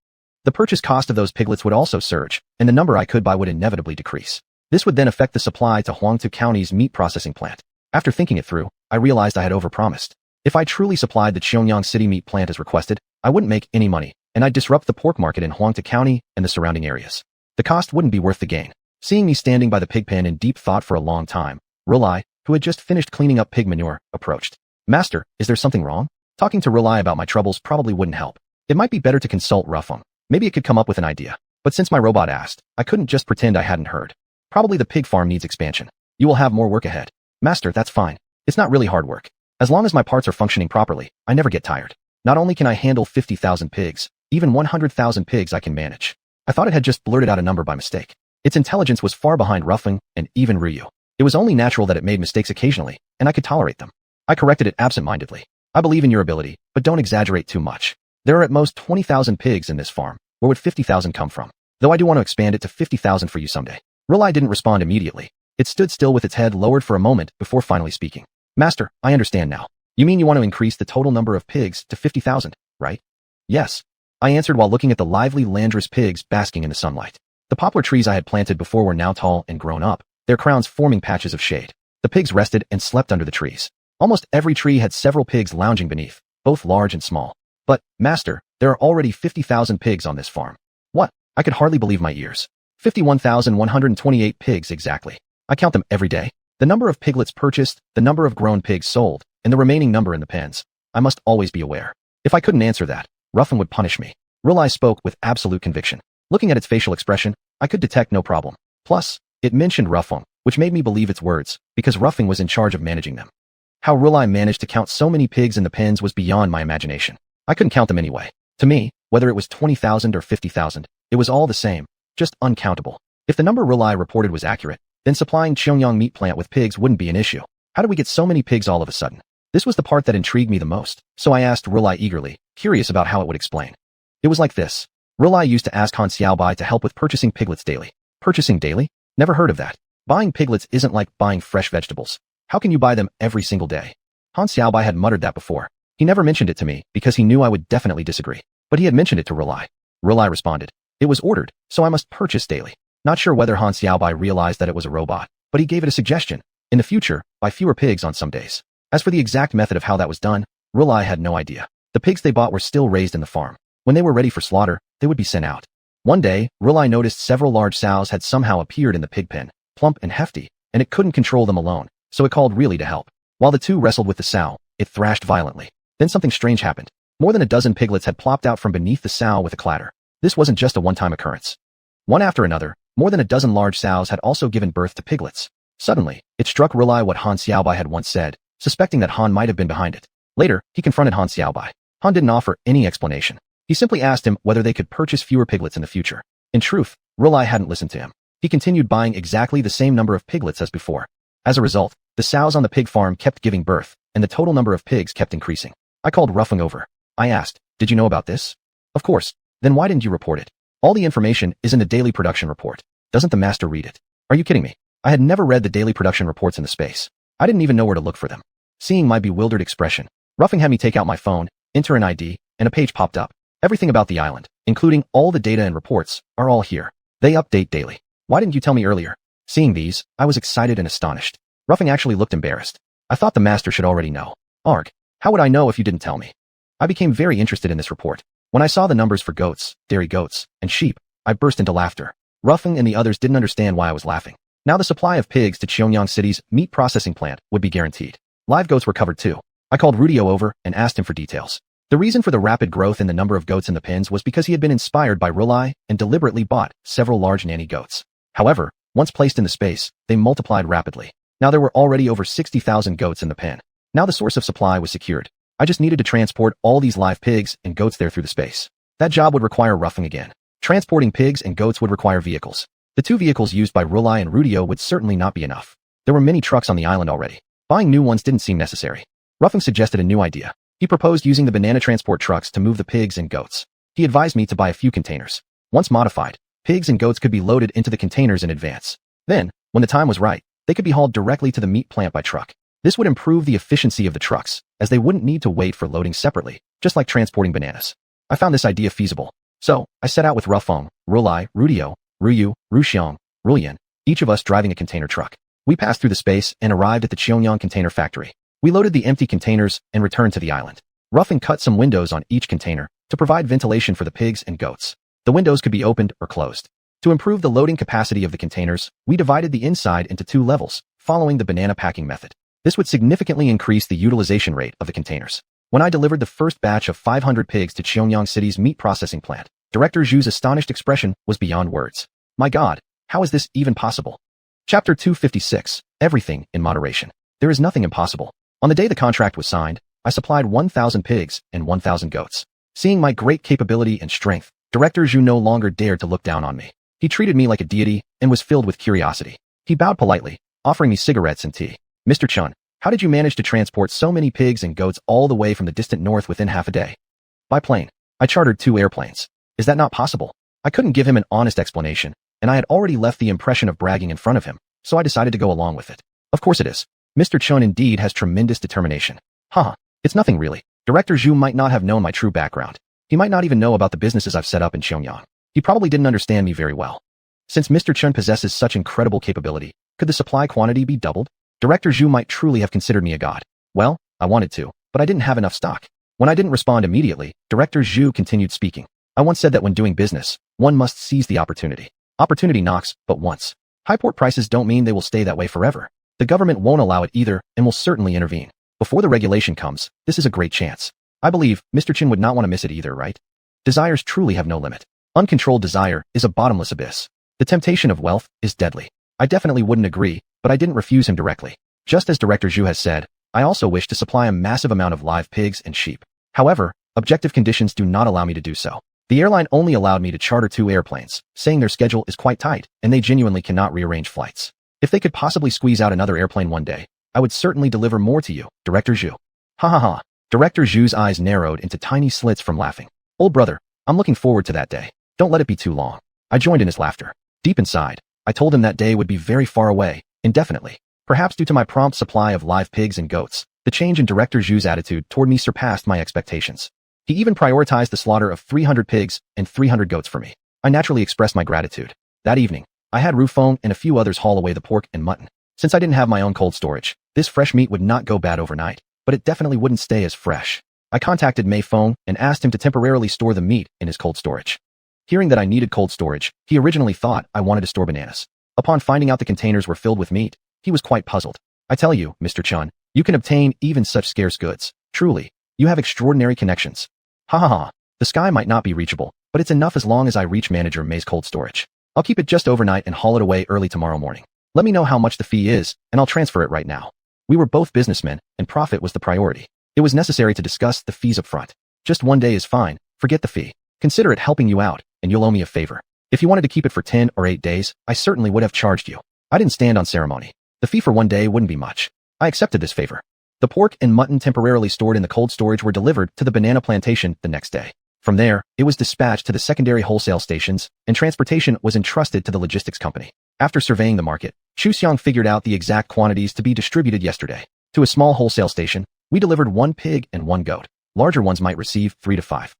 The purchase cost of those piglets would also surge, and the number I could buy would inevitably decrease. This would then affect the supply to Huangtu County's meat processing plant. After thinking it through, I realized I had overpromised. If I truly supplied the Xiuxian City meat plant as requested, I wouldn't make any money, and I'd disrupt the pork market in Huangtu County and the surrounding areas. The cost wouldn't be worth the gain. Seeing me standing by the pig pen in deep thought for a long time, Rely, who had just finished cleaning up pig manure, approached. Master, is there something wrong? Talking to Rely about my troubles probably wouldn't help. It might be better to consult Rufeng. Maybe it could come up with an idea. But since my robot asked, I couldn't just pretend I hadn't heard. Probably the pig farm needs expansion. You will have more work ahead. Master, that's fine. It's not really hard work. As long as my parts are functioning properly, I never get tired. Not only can I handle 50,000 pigs, even 100,000 pigs I can manage. I thought it had just blurted out a number by mistake. Its intelligence was far behind Rufeng and even Ryu. It was only natural that it made mistakes occasionally, and I could tolerate them. I corrected it absent-mindedly. I believe in your ability, but don't exaggerate too much. There are at most 20,000 pigs in this farm. Where would 50,000 come from? Though I do want to expand it to 50,000 for you someday. Rely didn't respond immediately. It stood still with its head lowered for a moment before finally speaking. Master, I understand now. You mean you want to increase the total number of pigs to 50,000, right? Yes. I answered while looking at the lively Landrus pigs basking in the sunlight. The poplar trees I had planted before were now tall and grown up, their crowns forming patches of shade. The pigs rested and slept under the trees. Almost every tree had several pigs lounging beneath, both large and small. But, Master, there are already 50,000 pigs on this farm. What? I could hardly believe my ears. 51,128 pigs exactly. I count them every day. The number of piglets purchased, the number of grown pigs sold, and the remaining number in the pens. I must always be aware. If I couldn't answer that, Rufeng would punish me. Rely spoke with absolute conviction. Looking at its facial expression, I could detect no problem. Plus, it mentioned Rufeng, which made me believe its words, because Rufeng was in charge of managing them. How Rely managed to count so many pigs in the pens was beyond my imagination. I couldn't count them anyway. To me, whether it was 20,000 or 50,000, it was all the same, just uncountable. If the number Rely reported was accurate, then supplying Xiuxian meat plant with pigs wouldn't be an issue. How did we get so many pigs all of a sudden? This was the part that intrigued me the most, so I asked Rely eagerly, curious about how it would explain. It was like this. Rely used to ask Han Xiaobai to help with purchasing piglets daily. Purchasing daily? Never heard of that. Buying piglets isn't like buying fresh vegetables. How can you buy them every single day? Han Xiaobai had muttered that before. He never mentioned it to me because he knew I would definitely disagree. But he had mentioned it to Rely. Rely responded. It was ordered, so I must purchase daily. Not sure whether Han Xiaobai realized that it was a robot, but he gave it a suggestion. In the future, buy fewer pigs on some days. As for the exact method of how that was done, Rely had no idea. The pigs they bought were still raised in the farm. When they were ready for slaughter, they would be sent out. One day, Rely noticed several large sows had somehow appeared in the pig pen, plump and hefty, and it couldn't control them alone, so it called Really to help. While the two wrestled with the sow, it thrashed violently. Then something strange happened. More than a dozen piglets had plopped out from beneath the sow with a clatter. This wasn't just a one-time occurrence. One after another, more than a dozen large sows had also given birth to piglets. Suddenly, it struck Rely what Han Xiaobai had once said, suspecting that Han might have been behind it. Later, he confronted Han Xiaobai. Han didn't offer any explanation. He simply asked him whether they could purchase fewer piglets in the future. In truth, Rely hadn't listened to him. He continued buying exactly the same number of piglets as before. As a result, the sows on the pig farm kept giving birth, and the total number of pigs kept increasing. I called Rufeng over. I asked, did you know about this? Of course. Then why didn't you report it? All the information is in the daily production report. Doesn't the master read it? Are you kidding me? I had never read the daily production reports in the space. I didn't even know where to look for them. Seeing my bewildered expression, Ruffing had me take out my phone, enter an ID, and a page popped up. Everything about the island, including all the data and reports, are all here. They update daily. Why didn't you tell me earlier? Seeing these, I was excited and astonished. Ruffing actually looked embarrassed. I thought the master should already know. Arg, how would I know if you didn't tell me? I became very interested in this report. When I saw the numbers for goats, dairy goats, and sheep, I burst into laughter. Ruffing and the others didn't understand why I was laughing. Now the supply of pigs to Xiuxian City's meat processing plant would be guaranteed. Live goats were covered too. I called Rudio over and asked him for details. The reason for the rapid growth in the number of goats in the pens was because he had been inspired by Rulai and deliberately bought several large nanny goats. However, once placed in the space, they multiplied rapidly. Now there were already over 60,000 goats in the pen. Now the source of supply was secured. I just needed to transport all these live pigs and goats there through the space. That job would require Ruffing again. Transporting pigs and goats would require vehicles. The 2 vehicles used by Rulai and Rudio would certainly not be enough. There were many trucks on the island already. Buying new ones didn't seem necessary. Ruffing suggested a new idea. He proposed using the banana transport trucks to move the pigs and goats. He advised me to buy a few containers. Once modified, pigs and goats could be loaded into the containers in advance. Then, when the time was right, they could be hauled directly to the meat plant by truck. This would improve the efficiency of the trucks, as they wouldn't need to wait for loading separately, just like transporting bananas. I found this idea feasible. So, I set out with Ruffong, Rulai, Rudio, Ruyu, Ruxiang, Rulian, each of us driving a container truck. We passed through the space and arrived at the Xiuxian container factory. We loaded the empty containers and returned to the island. Ruffing cut some windows on each container to provide ventilation for the pigs and goats. The windows could be opened or closed. To improve the loading capacity of the containers, we divided the inside into 2 levels, following the banana packing method. This would significantly increase the utilization rate of the containers. When I delivered the first batch of 500 pigs to Xiuxian City's meat processing plant, Director Zhu's astonished expression was beyond words. My God, how is this even possible? Chapter 256, Everything in Moderation. There is nothing impossible. On the day the contract was signed, I supplied 1,000 pigs and 1,000 goats. Seeing my great capability and strength, Director Zhu no longer dared to look down on me. He treated me like a deity and was filled with curiosity. He bowed politely, offering me cigarettes and tea. Mr. Chun, how did you manage to transport so many pigs and goats all the way from the distant north within half a day? By plane. I chartered 2 airplanes. Is that not possible? I couldn't give him an honest explanation, and I had already left the impression of bragging in front of him, so I decided to go along with it. Of course it is. Mr. Chun indeed has tremendous determination. Haha, it's nothing really. Director Zhu might not have known my true background. He might not even know about the businesses I've set up in Xiuxian. He probably didn't understand me very well. Since Mr. Chun possesses such incredible capability, could the supply quantity be doubled? Director Zhu might truly have considered me a god. Well, I wanted to, but I didn't have enough stock. When I didn't respond immediately, Director Zhu continued speaking. I once said that when doing business, one must seize the opportunity. Opportunity knocks but once. High port prices don't mean they will stay that way forever. The government won't allow it either and will certainly intervene. Before the regulation comes, this is a great chance. I believe Mr. Chin would not want to miss it either, right? Desires truly have no limit. Uncontrolled desire is a bottomless abyss. The temptation of wealth is deadly. I definitely wouldn't agree, but I didn't refuse him directly. Just as Director Zhu has said, I also wish to supply a massive amount of live pigs and sheep. However, objective conditions do not allow me to do so. The airline only allowed me to charter 2 airplanes, saying their schedule is quite tight, and they genuinely cannot rearrange flights. If they could possibly squeeze out another airplane one day, I would certainly deliver more to you, Director Zhu. Ha ha ha. Director Zhu's eyes narrowed into tiny slits from laughing. Old brother, I'm looking forward to that day. Don't let it be too long. I joined in his laughter. Deep inside, I told him that day would be very far away, indefinitely. Perhaps due to my prompt supply of live pigs and goats, the change in Director Zhu's attitude toward me surpassed my expectations. He even prioritized the slaughter of 300 pigs and 300 goats for me. I naturally expressed my gratitude. That evening, I had Rufeng and a few others haul away the pork and mutton. Since I didn't have my own cold storage, this fresh meat would not go bad overnight, but it definitely wouldn't stay as fresh. I contacted Mei Feng and asked him to temporarily store the meat in his cold storage. Hearing that I needed cold storage, he originally thought I wanted to store bananas. Upon finding out the containers were filled with meat, he was quite puzzled. I tell you, Mr. Chun, you can obtain even such scarce goods. Truly, you have extraordinary connections. Ha ha ha. The sky might not be reachable, but it's enough as long as I reach Manager Mei's cold storage. I'll keep it just overnight and haul it away early tomorrow morning. Let me know how much the fee is, and I'll transfer it right now. We were both businessmen, and profit was the priority. It was necessary to discuss the fees up front. Just one day is fine, forget the fee. Consider it helping you out, and you'll owe me a favor. If you wanted to keep it for 10 or 8 days, I certainly would have charged you. I didn't stand on ceremony. The fee for one day wouldn't be much. I accepted this favor. The pork and mutton temporarily stored in the cold storage were delivered to the banana plantation the next day. From there, it was dispatched to the secondary wholesale stations, and transportation was entrusted to the logistics company. After surveying the market, Xiuxian figured out the exact quantities to be distributed yesterday. To a small wholesale station, we delivered 1 pig and 1 goat. Larger ones might receive 3 to 5.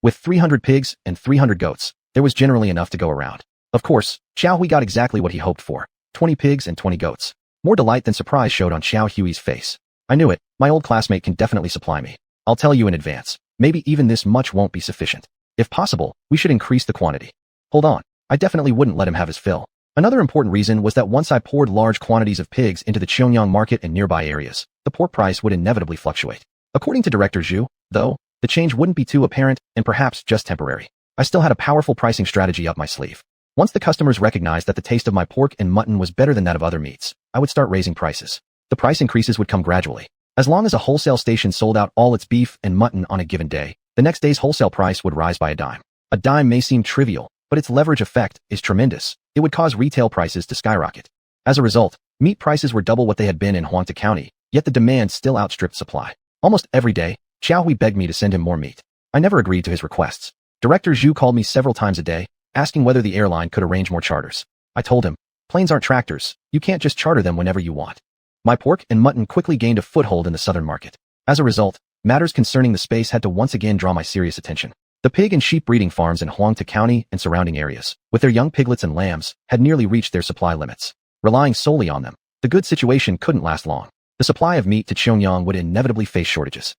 With 300 pigs and 300 goats, there was generally enough to go around. Of course, Xiaohui got exactly what he hoped for, 20 pigs and 20 goats. More delight than surprise showed on Xiaohui's face. I knew it, my old classmate can definitely supply me. I'll tell you in advance, maybe even this much won't be sufficient. If possible, we should increase the quantity. Hold on, I definitely wouldn't let him have his fill. Another important reason was that once I poured large quantities of pigs into the xiuxian market and nearby areas, the pork price would inevitably fluctuate. According to Director Zhu, though, the change wouldn't be too apparent and perhaps just temporary. I still had a powerful pricing strategy up my sleeve. Once the customers recognized that the taste of my pork and mutton was better than that of other meats, I would start raising prices. The price increases would come gradually. As long as a wholesale station sold out all its beef and mutton on a given day, the next day's wholesale price would rise by a dime. A dime may seem trivial, but its leverage effect is tremendous. It would cause retail prices to skyrocket. As a result, meat prices were double what they had been in Huangta County, yet the demand still outstripped supply. Almost every day, Xiaohui begged me to send him more meat. I never agreed to his requests. Director Zhu called me several times a day, asking whether the airline could arrange more charters. I told him, planes aren't tractors, you can't just charter them whenever you want. My pork and mutton quickly gained a foothold in the southern market. As a result, matters concerning the space had to once again draw my serious attention. The pig and sheep breeding farms in Huangta County and surrounding areas, with their young piglets and lambs, had nearly reached their supply limits. Relying solely on them, the good situation couldn't last long. The supply of meat to Xiuxian would inevitably face shortages.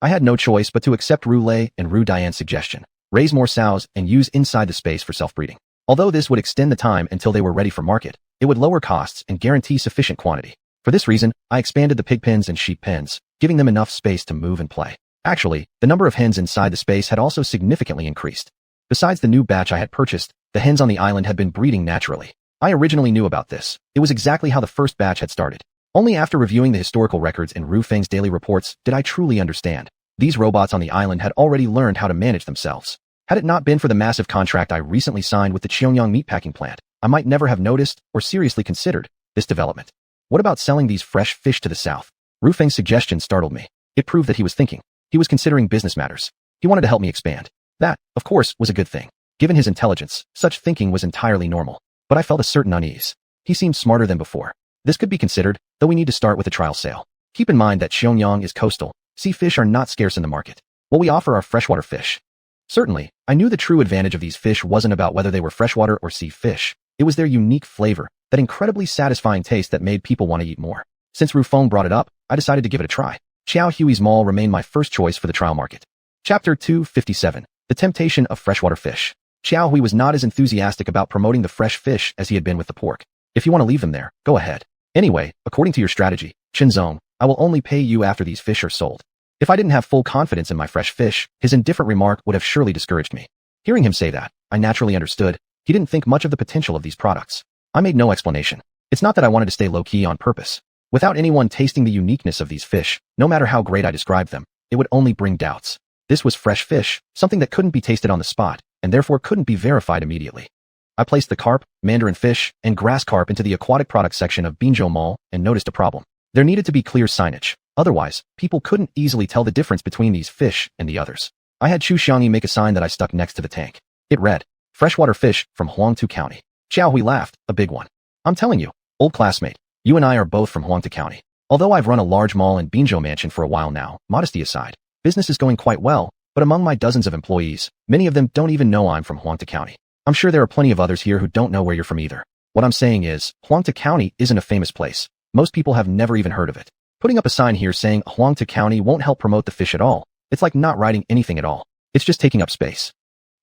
I had no choice but to accept Ru Lei and Ru Dian's suggestion, raise more sows and use inside the space for self-breeding. Although this would extend the time until they were ready for market, it would lower costs and guarantee sufficient quantity. For this reason, I expanded the pig pens and sheep pens, giving them enough space to move and play. Actually, the number of hens inside the space had also significantly increased. Besides the new batch I had purchased, the hens on the island had been breeding naturally. I originally knew about this. It was exactly how the first batch had started. Only after reviewing the historical records in Ru Feng's daily reports did I truly understand. These robots on the island had already learned how to manage themselves. Had it not been for the massive contract I recently signed with the Xiuxian meatpacking plant, I might never have noticed or seriously considered this development. What about selling these fresh fish to the south? Ru Feng's suggestion startled me. It proved that he was thinking. He was considering business matters. He wanted to help me expand. That, of course, was a good thing. Given his intelligence, such thinking was entirely normal. But I felt a certain unease. He seemed smarter than before. This could be considered, though we need to start with a trial sale. Keep in mind that Xiuxian is coastal. Sea fish are not scarce in the market. What we offer are freshwater fish. Certainly, I knew the true advantage of these fish wasn't about whether they were freshwater or sea fish. It was their unique flavor, that incredibly satisfying taste that made people want to eat more. Since Ru Feng brought it up, I decided to give it a try. Xiaohui's mall remained my first choice for the trial market. Chapter 257. The Temptation of Freshwater Fish. Xiaohui was not as enthusiastic about promoting the fresh fish as he had been with the pork. If you want to leave them there, go ahead. Anyway, according to your strategy, Chinzong, I will only pay you after these fish are sold. If I didn't have full confidence in my fresh fish, his indifferent remark would have surely discouraged me. Hearing him say that, I naturally understood. He didn't think much of the potential of these products. I made no explanation. It's not that I wanted to stay low-key on purpose. Without anyone tasting the uniqueness of these fish, no matter how great I described them, it would only bring doubts. This was fresh fish, something that couldn't be tasted on the spot, and therefore couldn't be verified immediately. I placed the carp, mandarin fish, and grass carp into the aquatic products section of Binzhou Mall and noticed a problem. There needed to be clear signage. Otherwise, people couldn't easily tell the difference between these fish and the others. I had xiuxian make a sign that I stuck next to the tank. It read, "Freshwater fish from Huangtu County." Xiaohui laughed, a big one. I'm telling you, old classmate, you and I are both from Huangta County. Although I've run a large mall and Binzhou mansion for a while now, modesty aside, business is going quite well, but among my dozens of employees, many of them don't even know I'm from Huangta County. I'm sure there are plenty of others here who don't know where you're from either. What I'm saying is, Huangta County isn't a famous place. Most people have never even heard of it. Putting up a sign here saying Huangta County won't help promote the fish at all. It's like not writing anything at all. It's just taking up space.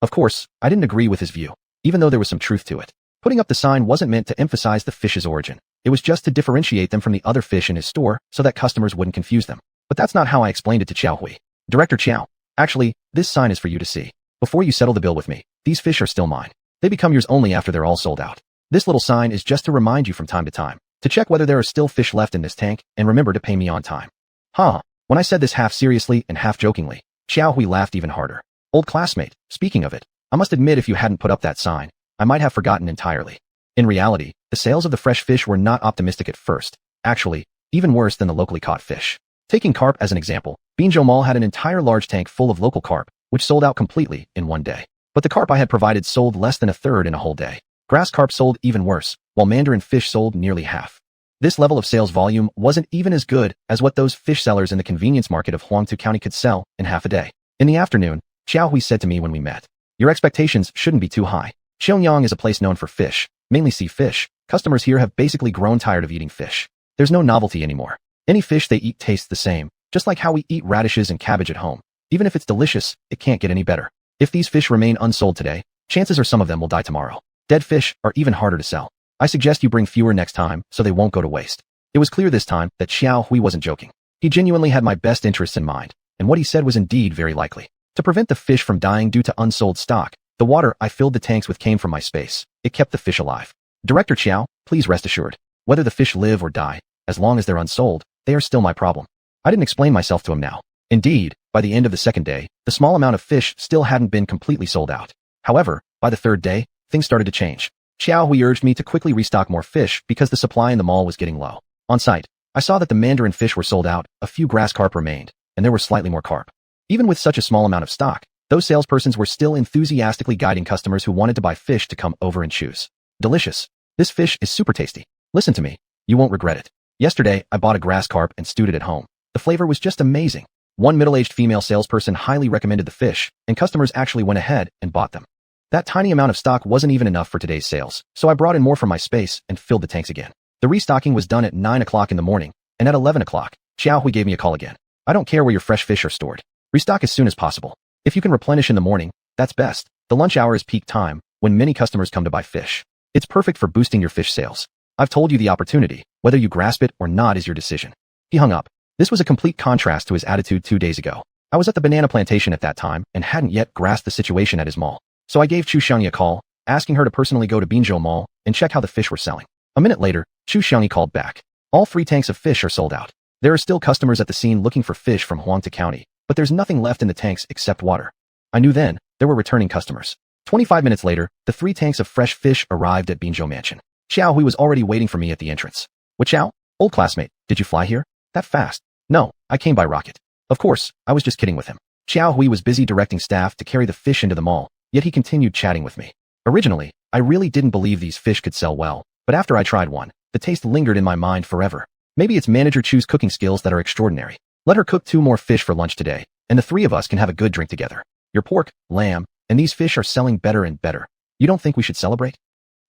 Of course, I didn't agree with his view, even though there was some truth to it. Putting up the sign wasn't meant to emphasize the fish's origin. It was just to differentiate them from the other fish in his store so that customers wouldn't confuse them. But that's not how I explained it to Xiaohui. Director Xiao, actually, this sign is for you to see. Before you settle the bill with me, these fish are still mine. They become yours only after they're all sold out. This little sign is just to remind you from time to time, to check whether there are still fish left in this tank, and remember to pay me on time. When I said this half seriously and half jokingly, Xiaohui laughed even harder. Old classmate, speaking of it, I must admit if you hadn't put up that sign, I might have forgotten entirely. In reality, the sales of the fresh fish were not optimistic at first. Actually, even worse than the locally caught fish. Taking carp as an example, Binzhou Mall had an entire large tank full of local carp, which sold out completely in one day. But the carp I had provided sold less than a third in a whole day. Grass carp sold even worse, while mandarin fish sold nearly half. This level of sales volume wasn't even as good as what those fish sellers in the convenience market of Huangtu County could sell in half a day. In the afternoon, Xiaohui said to me when we met, "Your expectations shouldn't be too high. Xianxia is a place known for fish, mainly sea fish. Customers here have basically grown tired of eating fish. There's no novelty anymore. Any fish they eat tastes the same, just like how we eat radishes and cabbage at home. Even if it's delicious, it can't get any better. If these fish remain unsold today, chances are some of them will die tomorrow. Dead fish are even harder to sell. I suggest you bring fewer next time so they won't go to waste." It was clear this time that Xiaohui wasn't joking. He genuinely had my best interests in mind, and what he said was indeed very likely. To prevent the fish from dying due to unsold stock, the water I filled the tanks with came from my space. It kept the fish alive. Director Xiao, please rest assured. Whether the fish live or die, as long as they're unsold, they are still my problem. I didn't explain myself to him now. Indeed, by the end of the second day, the small amount of fish still hadn't been completely sold out. However, by the third day, things started to change. Xiaohui urged me to quickly restock more fish because the supply in the mall was getting low. On site, I saw that the mandarin fish were sold out, a few grass carp remained, and there were slightly more carp. Even with such a small amount of stock, those salespersons were still enthusiastically guiding customers who wanted to buy fish to come over and choose. Delicious. This fish is super tasty. Listen to me. You won't regret it. Yesterday, I bought a grass carp and stewed it at home. The flavor was just amazing. One middle-aged female salesperson highly recommended the fish, and customers actually went ahead and bought them. That tiny amount of stock wasn't even enough for today's sales, so I brought in more from my space and filled the tanks again. The restocking was done at 9 o'clock in the morning, and at 11 o'clock, Xiaohui gave me a call again. I don't care where your fresh fish are stored. Restock as soon as possible. If you can replenish in the morning, that's best. The lunch hour is peak time, when many customers come to buy fish. It's perfect for boosting your fish sales. I've told you the opportunity. Whether you grasp it or not is your decision. He hung up. This was a complete contrast to his attitude 2 days ago. I was at the banana plantation at that time and hadn't yet grasped the situation at his mall. So I gave xiuxian a call, asking her to personally go to Binzhou Mall and check how the fish were selling. A minute later, xiuxian called back. All 3 tanks of fish are sold out. There are still customers at the scene looking for fish from Huangtu County, but there's nothing left in the tanks except water. I knew then, there were returning customers. 25 minutes later, the 3 tanks of fresh fish arrived at Binzhou Mansion. Xiaohui was already waiting for me at the entrance. "What, Xiao? Old classmate, did you fly here? That fast?" "No, I came by rocket." Of course, I was just kidding with him. Xiaohui was busy directing staff to carry the fish into the mall, yet he continued chatting with me. Originally, I really didn't believe these fish could sell well, but after I tried one, the taste lingered in my mind forever. Maybe it's Manager Chu's cooking skills that are extraordinary. Let her cook 2 more fish for lunch today, and the 3 of us can have a good drink together. Your pork, lamb, and these fish are selling better and better. You don't think we should celebrate?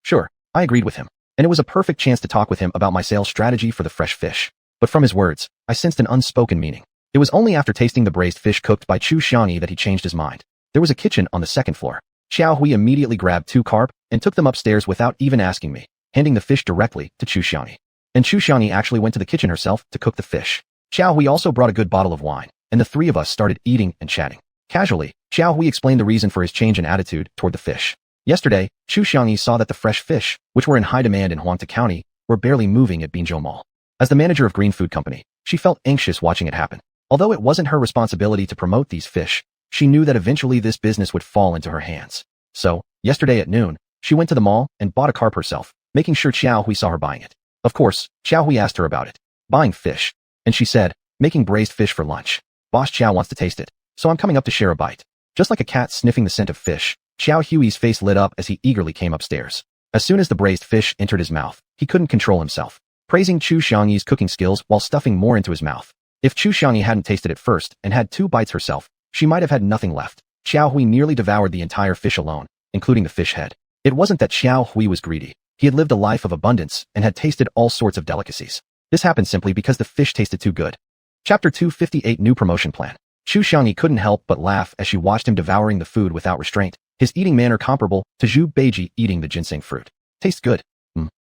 Sure, I agreed with him, and it was a perfect chance to talk with him about my sales strategy for the fresh fish. But from his words, I sensed an unspoken meaning. It was only after tasting the braised fish cooked by xiuxian that he changed his mind. There was a kitchen on the 2nd floor. Xiaohui immediately grabbed 2 carp and took them upstairs without even asking me, handing the fish directly to xiuxian. And xiuxian actually went to the kitchen herself to cook the fish. Xiaohui also brought a good bottle of wine, and the 3 of us started eating and chatting. Casually, Xiaohui explained the reason for his change in attitude toward the fish. Yesterday, xiuxian saw that the fresh fish, which were in high demand in Huangtu County, were barely moving at Binzhou Mall. As the manager of Green Food Company, she felt anxious watching it happen. Although it wasn't her responsibility to promote these fish, she knew that eventually this business would fall into her hands. So, yesterday at noon, she went to the mall and bought a carp herself, making sure Xiaohui saw her buying it. Of course, Xiaohui asked her about it. Buying fish. And she said, making braised fish for lunch. Boss Xiao wants to taste it, so I'm coming up to share a bite. Just like a cat sniffing the scent of fish, Xiaohui's face lit up as he eagerly came upstairs. As soon as the braised fish entered his mouth, he couldn't control himself, praising xiuxian's cooking skills while stuffing more into his mouth. If xiuxian hadn't tasted it first and had 2 bites herself, she might have had nothing left. Xiaohui nearly devoured the entire fish alone, including the fish head. It wasn't that Xiaohui was greedy. He had lived a life of abundance and had tasted all sorts of delicacies. This happened simply because the fish tasted too good. Chapter 258 New Promotion Plan. Xiuxian couldn't help but laugh as she watched him devouring the food without restraint, his eating manner comparable to Zhu Beiji eating the ginseng fruit. Tastes good.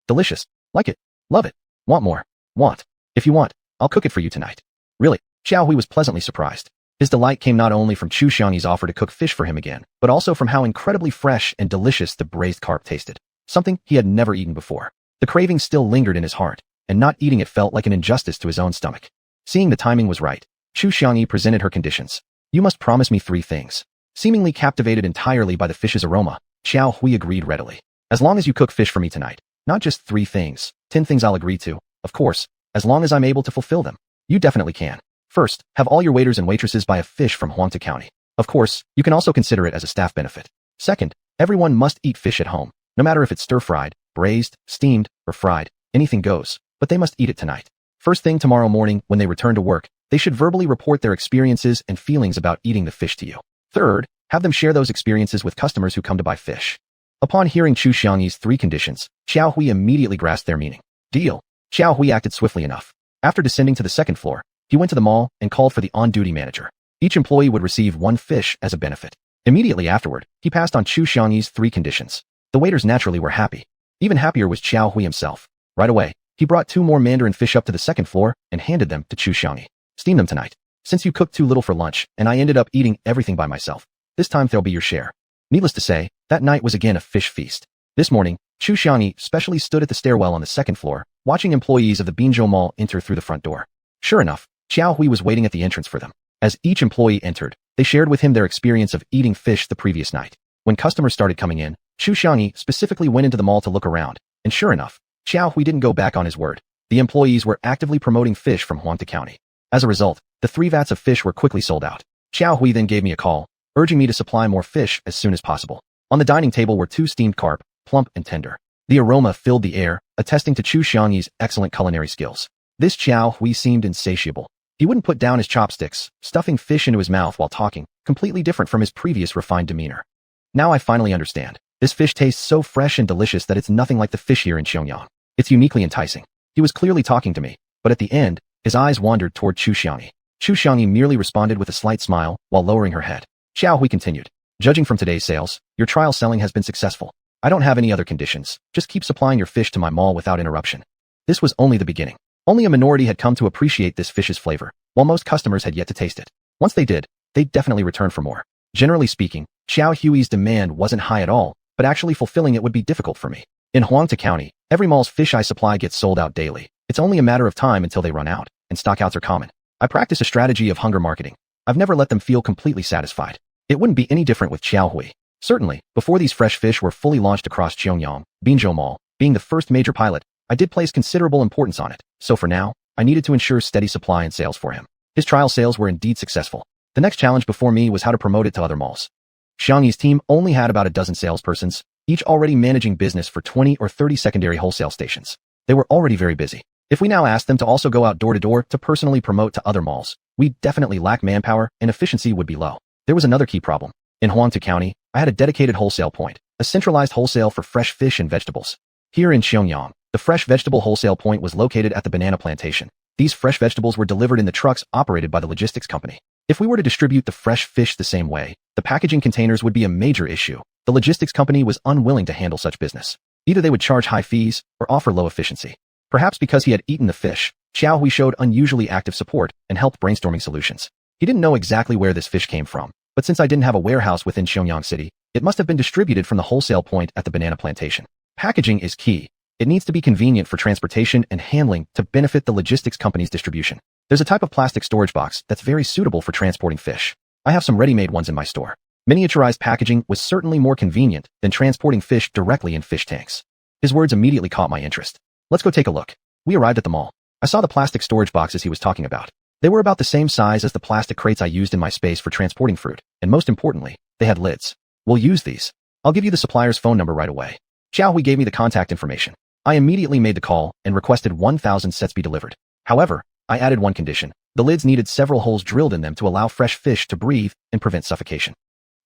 Delicious. Like it. Love it. Want more. Want. If you want, I'll cook it for you tonight. Really? Xiaohui was pleasantly surprised. His delight came not only from xiuxian's offer to cook fish for him again, but also from how incredibly fresh and delicious the braised carp tasted. Something he had never eaten before. The craving still lingered in his heart, and not eating it felt like an injustice to his own stomach. Seeing the timing was right, xiuxian presented her conditions. You must promise me 3 things. Seemingly captivated entirely by the fish's aroma, Xiaohui agreed readily. As long as you cook fish for me tonight, not just 3 things, 10 things I'll agree to, of course, as long as I'm able to fulfill them. You definitely can. First, have all your waiters and waitresses buy a fish from Huangtu County. Of course, you can also consider it as a staff benefit. Second, everyone must eat fish at home, no matter if it's stir-fried, braised, steamed, or fried, anything goes. but they must eat it tonight. First thing tomorrow morning, when they return to work, they should verbally report their experiences and feelings about eating the fish to you. Third, have them share those experiences with customers who come to buy fish. Upon hearing Xiuxian's 3 conditions, Xiaohui immediately grasped their meaning. Deal. Xiaohui acted swiftly enough. After descending to the second floor, he went to the mall and called for the on-duty manager. Each employee would receive 1 fish as a benefit. Immediately afterward, he passed on Xiuxian's 3 conditions. The waiters naturally were happy. Even happier was Xiaohui himself. Right away, he brought 2 more mandarin fish up to the second floor and handed them to Xiuxian. Steam them tonight. Since you cooked too little for lunch and I ended up eating everything by myself, this time there'll be your share. Needless to say, that night was again a fish feast. This morning, Xiuxian specially stood at the stairwell on the second floor, watching employees of the Binzhou Mall enter through the front door. Sure enough, Xiaohui was waiting at the entrance for them. As each employee entered, they shared with him their experience of eating fish the previous night. When customers started coming in, Xiuxian specifically went into the mall to look around, and sure enough, Xiaohui didn't go back on his word. The employees were actively promoting fish from Huangta County. As a result, the 3 vats of fish were quickly sold out. Xiaohui then gave me a call, urging me to supply more fish as soon as possible. On the dining table were 2 steamed carp, plump and tender. The aroma filled the air, attesting to Xiuxian's excellent culinary skills. This Xiaohui seemed insatiable. He wouldn't put down his chopsticks, stuffing fish into his mouth while talking, completely different from his previous refined demeanor. Now I finally understand. This fish tastes so fresh and delicious that it's nothing like the fish here in Xianxia. It's uniquely enticing. He was clearly talking to me, but at the end, his eyes wandered toward Xiuxian. Xiuxian merely responded with a slight smile while lowering her head. Xiaohui continued. Judging from today's sales, your trial selling has been successful. I don't have any other conditions. Just keep supplying your fish to my mall without interruption. This was only the beginning. Only a minority had come to appreciate this fish's flavor, while most customers had yet to taste it. Once they did, they'd definitely return for more. Generally speaking, Xiaohui's demand wasn't high at all, but actually fulfilling it would be difficult for me. In Huangta County, every mall's fish I supply gets sold out daily. It's only a matter of time until they run out, and stockouts are common. I practice a strategy of hunger marketing. I've never let them feel completely satisfied. It wouldn't be any different with Xiaohui. Certainly, before these fresh fish were fully launched across Xiangyang, Binzhou Mall, being the first major pilot, I did place considerable importance on it. So for now, I needed to ensure steady supply and sales for him. His trial sales were indeed successful. The next challenge before me was how to promote it to other malls. Xiangyi's team only had about a dozen salespersons, each already managing business for 20 or 30 secondary wholesale stations. They were already very busy. If we now asked them to also go out door to door to personally promote to other malls, we'd definitely lack manpower and efficiency would be low. There was another key problem. In Huangta County, I had a dedicated wholesale point, a centralized wholesale for fresh fish and vegetables. Here in Xiangyang, the fresh vegetable wholesale point was located at the banana plantation. These fresh vegetables were delivered in the trucks operated by the logistics company. If we were to distribute the fresh fish the same way, the packaging containers would be a major issue. The logistics company was unwilling to handle such business. Either they would charge high fees or offer low efficiency. Perhaps because he had eaten the fish, Xiaohui showed unusually active support and helped brainstorming solutions. He didn't know exactly where this fish came from, but since I didn't have a warehouse within Xiangyang City, it must have been distributed from the wholesale point at the banana plantation. Packaging is key. It needs to be convenient for transportation and handling to benefit the logistics company's distribution. There's a type of plastic storage box that's very suitable for transporting fish. I have some ready-made ones in my store. Miniaturized packaging was certainly more convenient than transporting fish directly in fish tanks. His words immediately caught my interest. Let's go take a look. We arrived at the mall. I saw the plastic storage boxes he was talking about. They were about the same size as the plastic crates I used in my space for transporting fruit, and most importantly, they had lids. We'll use these. I'll give you the supplier's phone number right away. Xiaohui gave me the contact information. I immediately made the call and requested 1,000 sets be delivered. However, I added one condition. The lids needed several holes drilled in them to allow fresh fish to breathe and prevent suffocation.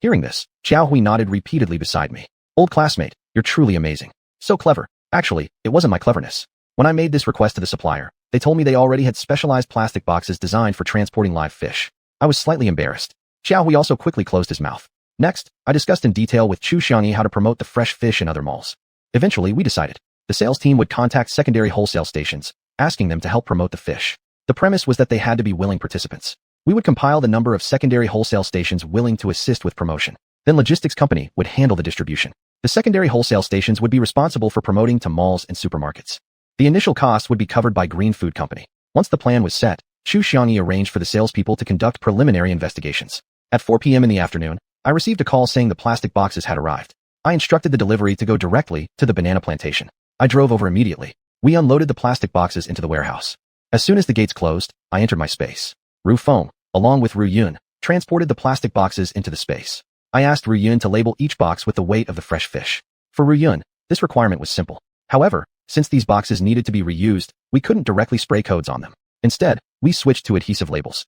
Hearing this, Xiaohui nodded repeatedly beside me. Old classmate, you're truly amazing. So clever. Actually, it wasn't my cleverness. When I made this request to the supplier, they told me they already had specialized plastic boxes designed for transporting live fish. I was slightly embarrassed. Xiaohui also quickly closed his mouth. Next, I discussed in detail with Xiuxian how to promote the fresh fish in other malls. Eventually, we decided. The sales team would contact secondary wholesale stations, asking them to help promote the fish. The premise was that they had to be willing participants. We would compile the number of secondary wholesale stations willing to assist with promotion. Then logistics company would handle the distribution. The secondary wholesale stations would be responsible for promoting to malls and supermarkets. The initial cost would be covered by Green Food Company. Once the plan was set, Xiuxian arranged for the salespeople to conduct preliminary investigations. At 4 p.m. in the afternoon, I received a call saying the plastic boxes had arrived. I instructed the delivery to go directly to the banana plantation. I drove over immediately. We unloaded the plastic boxes into the warehouse. As soon as the gates closed, I entered my space. Ru Feng, along with Ru Yun, transported the plastic boxes into the space. I asked Ru Yun to label each box with the weight of the fresh fish. For Ru Yun, this requirement was simple. However, Since these boxes needed to be reused, we couldn't directly spray codes on them. Instead, we switched to adhesive labels.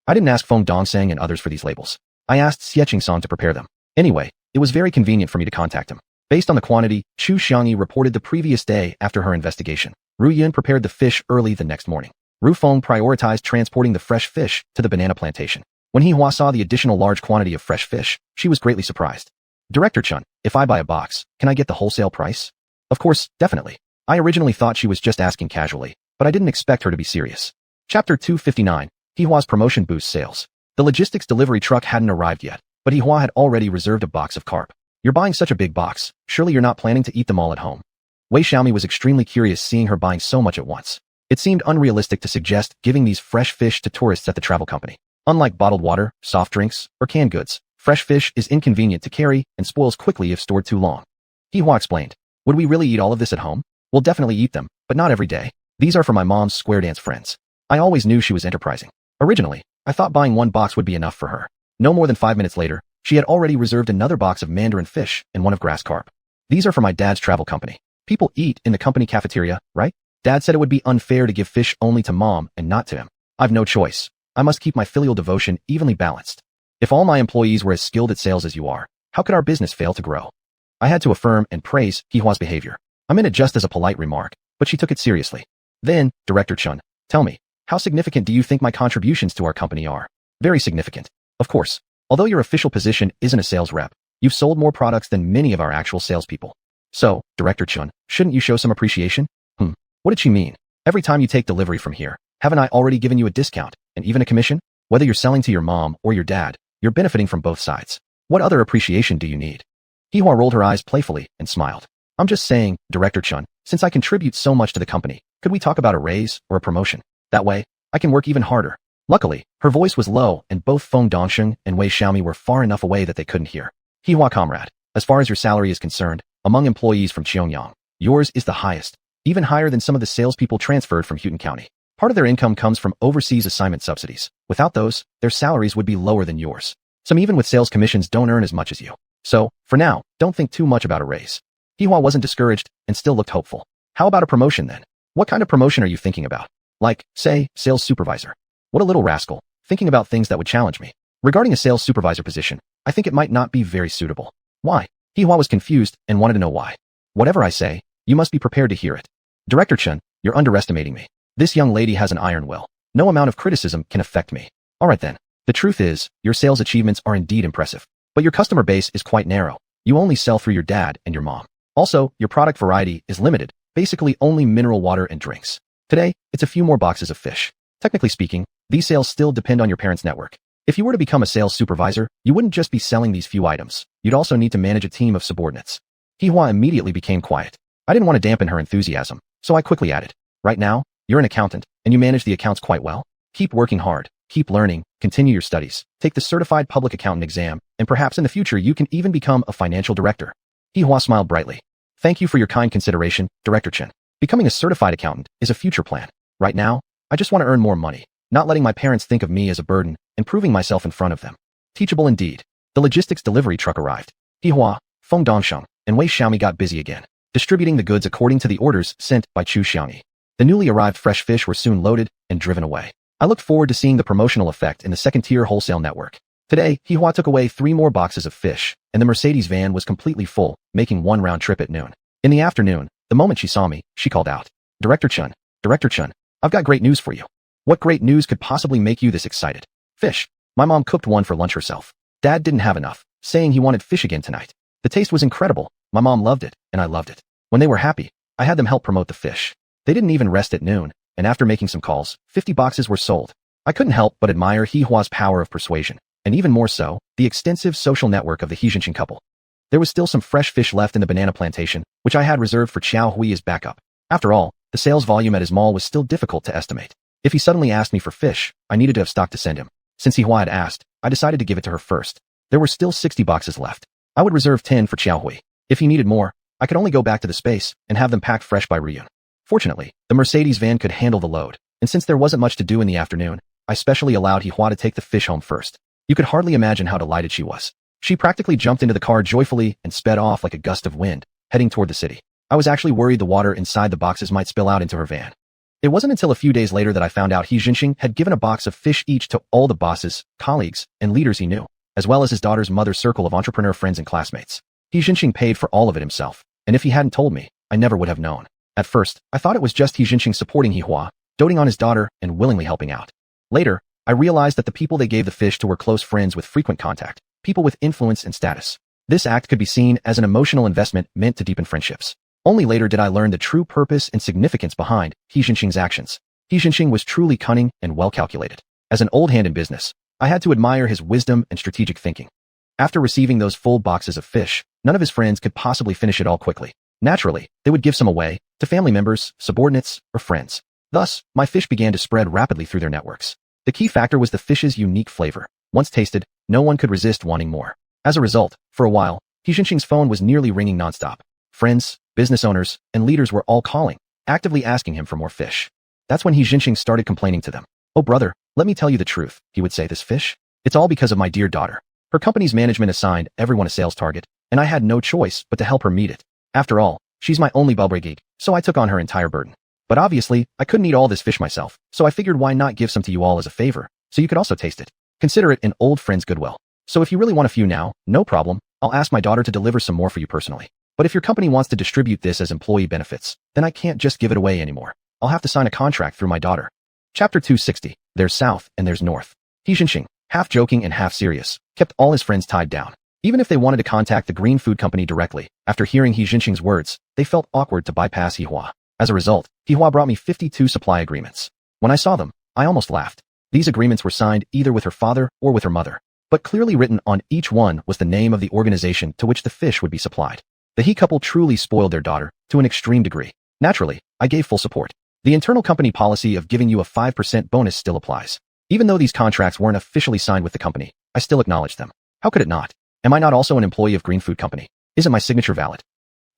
I didn't ask Feng Dongsang and others for these labels. I asked xiuxian to prepare them. Anyway, it was very convenient for me to contact him. Based on the quantity, xiuxian reported the previous day after her investigation. Ru Yun prepared the fish early the next morning. Ru Feng prioritized transporting the fresh fish to the banana plantation. When Hua saw the additional large quantity of fresh fish, she was greatly surprised. Director Chun, if I buy a box, can I get the wholesale price? Of course, definitely. I originally thought she was just asking casually, but I didn't expect her to be serious. Chapter 259, Hua's promotion boosts sales. The logistics delivery truck hadn't arrived yet, but Hua had already reserved a box of carp. You're buying such a big box, surely you're not planning to eat them all at home. Wei Xiaomi was extremely curious seeing her buying so much at once. It seemed unrealistic to suggest giving these fresh fish to tourists at the travel company. Unlike bottled water, soft drinks, or canned goods, fresh fish is inconvenient to carry and spoils quickly if stored too long. Hua explained, would we really eat all of this at home? We'll definitely eat them, but not every day. These are for my mom's square dance friends. I always knew she was enterprising. Originally, I thought buying one box would be enough for her. No more than 5 minutes later, she had already reserved another box of mandarin fish and one of grass carp. These are for my dad's travel company. People eat in the company cafeteria, right? Dad said it would be unfair to give fish only to mom and not to him. I've no choice. I must keep my filial devotion evenly balanced. If all my employees were as skilled at sales as you are, how could our business fail to grow? I had to affirm and praise Hua's behavior. I meant it just as a polite remark, but she took it seriously. Then, Director Chun, tell me, how significant do you think my contributions to our company are? Very significant. Of course. Although your official position isn't a sales rep, you've sold more products than many of our actual salespeople. So, Director Chun, shouldn't you show some appreciation? What did she mean? Every time you take delivery from here, haven't I already given you a discount, and even a commission? Whether you're selling to your mom or your dad, you're benefiting from both sides. What other appreciation do you need? Hua rolled her eyes playfully and smiled. I'm just saying, Director Chun, since I contribute so much to the company, could we talk about a raise or a promotion? That way, I can work even harder. Luckily, her voice was low and both Feng Dongsheng and Wei Xiaomi were far enough away that they couldn't hear. Hua comrade, as far as your salary is concerned, among employees from Xiangyang, yours is the highest, even higher than some of the salespeople transferred from Hutan County. Part of their income comes from overseas assignment subsidies. Without those, their salaries would be lower than yours. Some even with sales commissions don't earn as much as you. So, for now, don't think too much about a raise. Hua wasn't discouraged and still looked hopeful. How about a promotion then? What kind of promotion are you thinking about? Like, say, sales supervisor. What a little rascal, thinking about things that would challenge me. Regarding a sales supervisor position, I think it might not be very suitable. Why? Hua was confused and wanted to know why. Whatever I say, you must be prepared to hear it. Director Chun, you're underestimating me. This young lady has an iron will. No amount of criticism can affect me. Alright then. The truth is, your sales achievements are indeed impressive. But your customer base is quite narrow. You only sell through your dad and your mom. Also, your product variety is limited, basically only mineral water and drinks. Today, it's a few more boxes of fish. Technically speaking, these sales still depend on your parents' network. If you were to become a sales supervisor, you wouldn't just be selling these few items. You'd also need to manage a team of subordinates. Hua immediately became quiet. I didn't want to dampen her enthusiasm, so I quickly added, right now, you're an accountant, and you manage the accounts quite well. Keep working hard, keep learning, continue your studies, take the certified public accountant exam, and perhaps in the future you can even become a financial director. Hua smiled brightly. Thank you for your kind consideration, Director Chen. Becoming a certified accountant is a future plan. Right now, I just want to earn more money, not letting my parents think of me as a burden, and proving myself in front of them. Teachable indeed. The logistics delivery truck arrived. Hua, Feng Dongsheng, and Wei Xiaomi got busy again, distributing the goods according to the orders sent by xiuxian. The newly arrived fresh fish were soon loaded and driven away. I looked forward to seeing the promotional effect in the second-tier wholesale network. Today, Hua took away 3 more boxes of fish, and the Mercedes van was completely full, making one round trip at noon. In the afternoon, the moment she saw me, she called out, Director Chun, I've got great news for you. What great news could possibly make you this excited? Fish. My mom cooked one for lunch herself. Dad didn't have enough, saying he wanted fish again tonight. The taste was incredible. My mom loved it, and I loved it. When they were happy, I had them help promote the fish. They didn't even rest at noon, and after making some calls, 50 boxes were sold. I couldn't help but admire Hua's power of persuasion, and even more so, the extensive social network of the xiuxian couple. There was still some fresh fish left in the banana plantation, which I had reserved for Xiao Hui as backup. After all, the sales volume at his mall was still difficult to estimate. If he suddenly asked me for fish, I needed to have stock to send him. Since Hua had asked, I decided to give it to her first. There were still 60 boxes left. I would reserve 10 for Xiao Hui. If he needed more, I could only go back to the space and have them packed fresh by Ryun. Fortunately, the Mercedes van could handle the load, and since there wasn't much to do in the afternoon, I specially allowed Hua to take the fish home first. You could hardly imagine how delighted she was. She practically jumped into the car joyfully and sped off like a gust of wind, heading toward the city. I was actually worried the water inside the boxes might spill out into her van. It wasn't until a few days later that I found out xiuxian had given a box of fish each to all the bosses, colleagues, and leaders he knew, as well as his daughter's mother's circle of entrepreneur friends and classmates. Xiuxian paid for all of it himself, and if he hadn't told me, I never would have known. At first, I thought it was just xiuxian supporting Hihua, doting on his daughter and willingly helping out. Later, I realized that the people they gave the fish to were close friends with frequent contact, people with influence and status. This act could be seen as an emotional investment meant to deepen friendships. Only later did I learn the true purpose and significance behind xiuxian's actions. Xiuxian was truly cunning and well-calculated. As an old hand in business, I had to admire his wisdom and strategic thinking. After receiving those full boxes of fish, none of his friends could possibly finish it all quickly. Naturally, they would give some away, to family members, subordinates, or friends. Thus, my fish began to spread rapidly through their networks. The key factor was the fish's unique flavor. Once tasted, no one could resist wanting more. As a result, for a while, xiuxian's phone was nearly ringing nonstop. Friends, business owners, and leaders were all calling, actively asking him for more fish. That's when xiuxian started complaining to them. "Oh brother, let me tell you the truth," he would say, "this fish? It's all because of my dear daughter. Her company's management assigned everyone a sales target, and I had no choice but to help her meet it. After all, she's my only bubble geek, so I took on her entire burden. But obviously, I couldn't eat all this fish myself, so I figured why not give some to you all as a favor, so you could also taste it. Consider it an old friend's goodwill. So if you really want a few now, no problem, I'll ask my daughter to deliver some more for you personally. But if your company wants to distribute this as employee benefits, then I can't just give it away anymore. I'll have to sign a contract through my daughter." Chapter 260. There's south and there's north. Xiuxian, half joking and half serious, kept all his friends tied down. Even if they wanted to contact the green food company directly, after hearing xiuxian's words, they felt awkward to bypass Hihua. As a result, Hihua brought me 52 supply agreements. When I saw them, I almost laughed. These agreements were signed either with her father or with her mother, but clearly written on each one was the name of the organization to which the fish would be supplied. The He couple truly spoiled their daughter, to an extreme degree. Naturally, I gave full support. The internal company policy of giving you a 5% bonus still applies. Even though these contracts weren't officially signed with the company, I still acknowledged them. How could it not? Am I not also an employee of Green Food Company? Isn't my signature valid?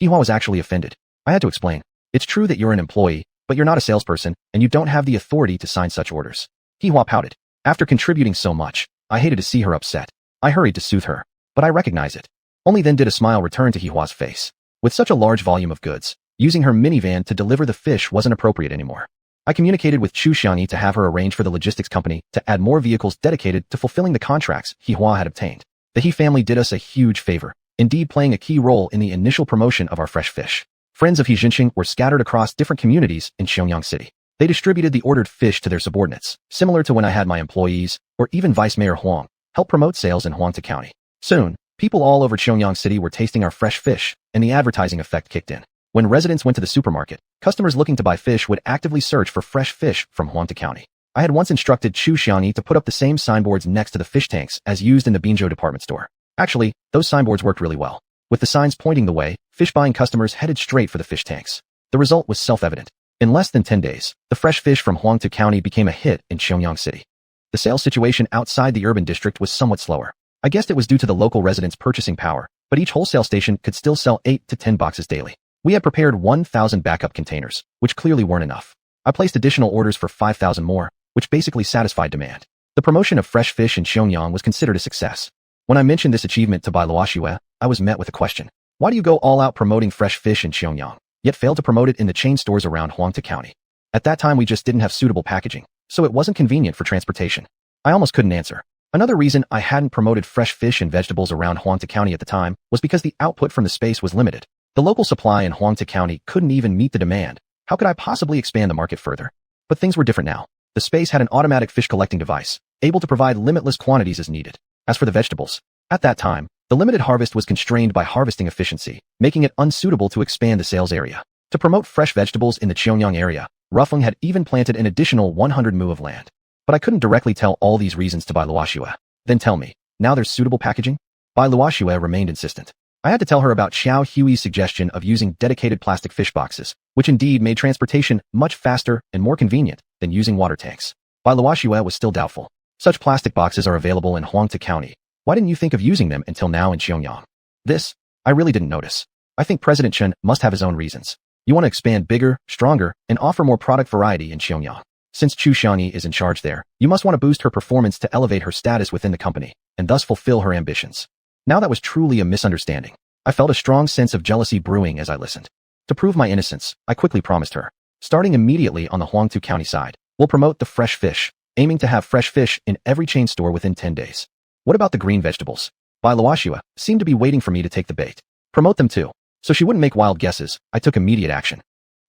Hihua was actually offended. I had to explain. It's true that you're an employee, but you're not a salesperson, and you don't have the authority to sign such orders. Hihua pouted. After contributing so much, I hated to see her upset. I hurried to soothe her, but I recognize it. Only then did a smile return to Hihua's face. With such a large volume of goods, using her minivan to deliver the fish wasn't appropriate anymore. I communicated with xiuxian to have her arrange for the logistics company to add more vehicles dedicated to fulfilling the contracts Hihua had obtained. The He family did us a huge favor, indeed playing a key role in the initial promotion of our fresh fish. Friends of xiuxian were scattered across different communities in Xianxia City. They distributed the ordered fish to their subordinates, similar to when I had my employees, or even Vice Mayor Huang, help promote sales in Huangta County. Soon, people all over Xianxia City were tasting our fresh fish, and the advertising effect kicked in. When residents went to the supermarket, customers looking to buy fish would actively search for fresh fish from Huangta County. I had once instructed xiuxian to put up the same signboards next to the fish tanks as used in the Binzhou department store. Actually, those signboards worked really well. With the signs pointing the way, fish-buying customers headed straight for the fish tanks. The result was self-evident. In less than 10 days, the fresh fish from Huangta County became a hit in Xianxia City. The sales situation outside the urban district was somewhat slower. I guessed it was due to the local residents' purchasing power, but each wholesale station could still sell 8 to 10 boxes daily. We had prepared 1,000 backup containers, which clearly weren't enough. I placed additional orders for 5,000 more, which basically satisfied demand. The promotion of fresh fish in Xianxia was considered a success. When I mentioned this achievement to Bai Luoxue, I was met with a question. Why do you go all out promoting fresh fish in Xianxia, yet fail to promote it in the chain stores around Huangta County? At that time we just didn't have suitable packaging, so it wasn't convenient for transportation. I almost couldn't answer. Another reason I hadn't promoted fresh fish and vegetables around Huangta County at the time was because the output from the space was limited. The local supply in Huangta County couldn't even meet the demand. How could I possibly expand the market further? But things were different now. The space had an automatic fish collecting device, able to provide limitless quantities as needed. As for the vegetables, at that time, the limited harvest was constrained by harvesting efficiency, making it unsuitable to expand the sales area. To promote fresh vegetables in the Xiangyang area, Rufeng had even planted an additional 100 mu of land. But I couldn't directly tell all these reasons to Bai Luoxue. Then tell me, now there's suitable packaging? Bai Luoxue remained insistent. I had to tell her about Xiao Hui's suggestion of using dedicated plastic fish boxes, which indeed made transportation much faster and more convenient than using water tanks. Bai Luoxue was still doubtful. Such plastic boxes are available in Huangta County. Why didn't you think of using them until now in Xiangyang? This, I really didn't notice. I think President Chen must have his own reasons. You want to expand bigger, stronger, and offer more product variety in Xiangyang. Since xiuxian is in charge there, you must want to boost her performance to elevate her status within the company, and thus fulfill her ambitions. Now that was truly a misunderstanding. I felt a strong sense of jealousy brewing as I listened. To prove my innocence, I quickly promised her. Starting immediately on the Huangtu County side, we'll promote the fresh fish, aiming to have fresh fish in every chain store within 10 days. What about the green vegetables? Bai Luoxue seemed to be waiting for me to take the bait. Promote them too. So she wouldn't make wild guesses, I took immediate action.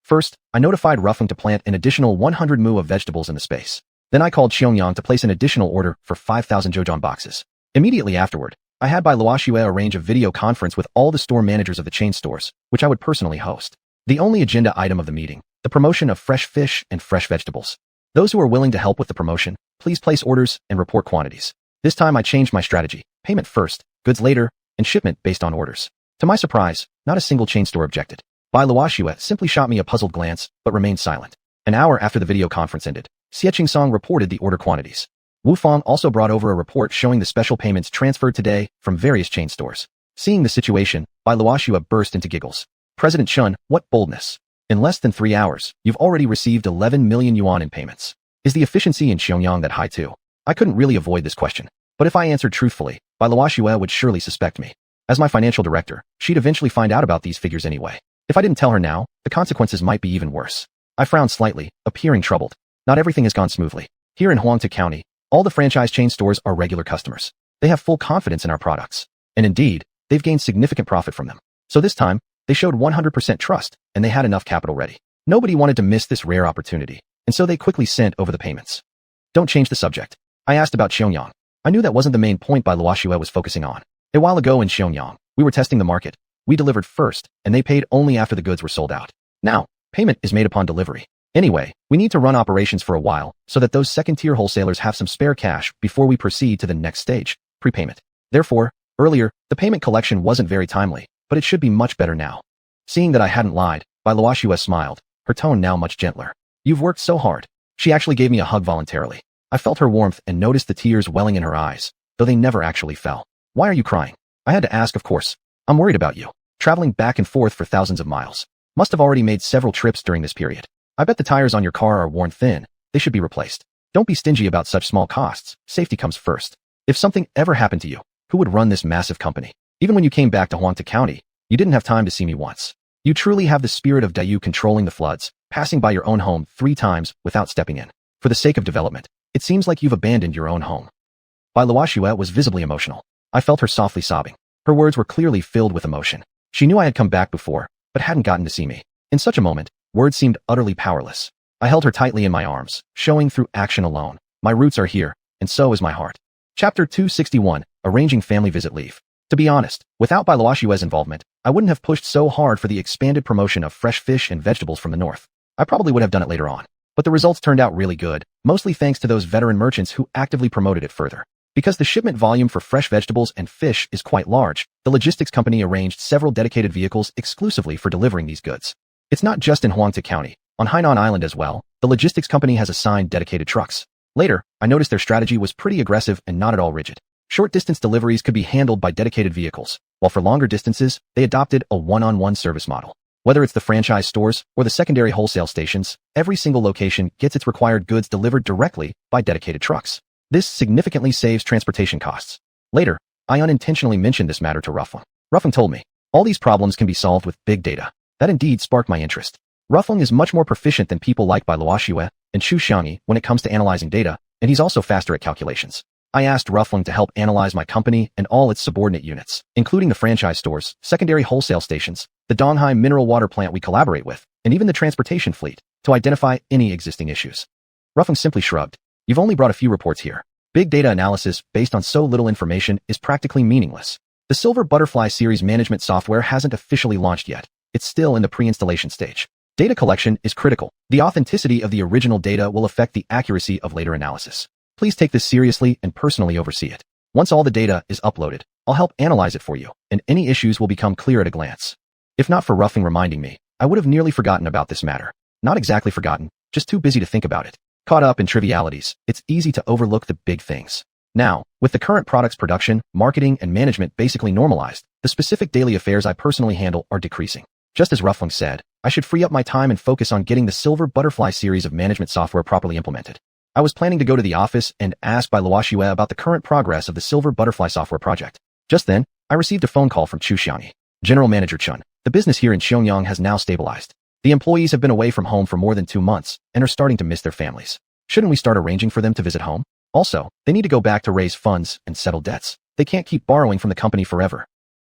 First, I notified Ruffeng to plant an additional 100 mu of vegetables in the space. Then I called Xiuxian to place an additional order for 5,000 Zhouzhan boxes. Immediately afterward, I had Bai Luoxue arrange a video conference with all the store managers of the chain stores, which I would personally host. The only agenda item of the meeting, the promotion of fresh fish and fresh vegetables. Those who are willing to help with the promotion, please place orders and report quantities. This time I changed my strategy, payment first, goods later, and shipment based on orders. To my surprise, not a single chain store objected. Bai Luoxue simply shot me a puzzled glance, but remained silent. An hour after the video conference ended, Xiuxian reported the order quantities. Wu Fang also brought over a report showing the special payments transferred today from various chain stores. Seeing the situation, Bai Luoxue burst into giggles. President Chun, what boldness! In less than 3 hours, you've already received 11 million yuan in payments. Is the efficiency in Xiuxian that high too? I couldn't really avoid this question. But if I answered truthfully, Bai Luoxue would surely suspect me. As my financial director, she'd eventually find out about these figures anyway. If I didn't tell her now, the consequences might be even worse. I frowned slightly, appearing troubled. Not everything has gone smoothly. Here in Huangtu County, all the franchise chain stores are regular customers. They have full confidence in our products. And indeed, they've gained significant profit from them. So this time, they showed 100% trust, and they had enough capital ready. Nobody wanted to miss this rare opportunity, and so they quickly sent over the payments. Don't change the subject. I asked about Xiuxian. I knew that wasn't the main point Bai Luoxue was focusing on. A while ago in Xiuxian, we were testing the market. We delivered first, and they paid only after the goods were sold out. Now, payment is made upon delivery. Anyway, we need to run operations for a while so that those second-tier wholesalers have some spare cash before we proceed to the next stage, prepayment. Therefore, earlier, the payment collection wasn't very timely, but it should be much better now. Seeing that I hadn't lied, Bai Luoxue smiled, her tone now much gentler. You've worked so hard. She actually gave me a hug voluntarily. I felt her warmth and noticed the tears welling in her eyes, though they never actually fell. Why are you crying? I had to ask, of course. I'm worried about you. Traveling back and forth for thousands of miles. Must have already made several trips during this period. I bet the tires on your car are worn thin. They should be replaced. Don't be stingy about such small costs. Safety comes first. If something ever happened to you, who would run this massive company? Even when you came back to Huangtu County, you didn't have time to see me once. You truly have the spirit of Dayu controlling the floods, passing by your own home 3 times without stepping in. For the sake of development, it seems like you've abandoned your own home. Bai Luoxue was visibly emotional. I felt her softly sobbing. Her words were clearly filled with emotion. She knew I had come back before, but hadn't gotten to see me. In such a moment, words seemed utterly powerless. I held her tightly in my arms, showing through action alone. My roots are here, and so is my heart. Chapter 261, Arranging Family Visit Leave. To be honest, without Bai Luoxue's involvement, I wouldn't have pushed so hard for the expanded promotion of fresh fish and vegetables from the north. I probably would have done it later on. But the results turned out really good, mostly thanks to those veteran merchants who actively promoted it further. Because the shipment volume for fresh vegetables and fish is quite large, the logistics company arranged several dedicated vehicles exclusively for delivering these goods. It's not just in Huangtu County. On Hainan Island as well, the logistics company has assigned dedicated trucks. Later, I noticed their strategy was pretty aggressive and not at all rigid. Short-distance deliveries could be handled by dedicated vehicles, while for longer distances, they adopted a one-on-one service model. Whether it's the franchise stores or the secondary wholesale stations, every single location gets its required goods delivered directly by dedicated trucks. This significantly saves transportation costs. Later, I unintentionally mentioned this matter to Ruffeng. Ruffeng told me, all these problems can be solved with big data. That indeed sparked my interest. Ruffeng is much more proficient than people like Bai Luoxue and xiuxian when it comes to analyzing data, and he's also faster at calculations. I asked Ruffeng to help analyze my company and all its subordinate units, including the franchise stores, secondary wholesale stations, the Donghai mineral water plant we collaborate with, and even the transportation fleet, to identify any existing issues. Ruffeng simply shrugged. You've only brought a few reports here. Big data analysis based on so little information is practically meaningless. The Silver Butterfly series management software hasn't officially launched yet. It's still in the pre-installation stage. Data collection is critical. The authenticity of the original data will affect the accuracy of later analysis. Please take this seriously and personally oversee it. Once all the data is uploaded, I'll help analyze it for you, and any issues will become clear at a glance. If not for Ruffeng reminding me, I would have nearly forgotten about this matter. Not exactly forgotten, just too busy to think about it. Caught up in trivialities, it's easy to overlook the big things. Now, with the current product's production, marketing, and management basically normalized, the specific daily affairs I personally handle are decreasing. Just as Ruffeng said, I should free up my time and focus on getting the Silver Butterfly series of management software properly implemented. I was planning to go to the office and ask Bai Luoxue about the current progress of the Silver Butterfly software project. Just then, I received a phone call from xiuxian. General Manager Chun, The business here in Xiuxian has now stabilized. The employees have been away from home for more than 2 months and are starting to miss their families. Shouldn't we start arranging for them to visit home? Also, they need to go back to raise funds and settle debts. They can't keep borrowing from the company forever.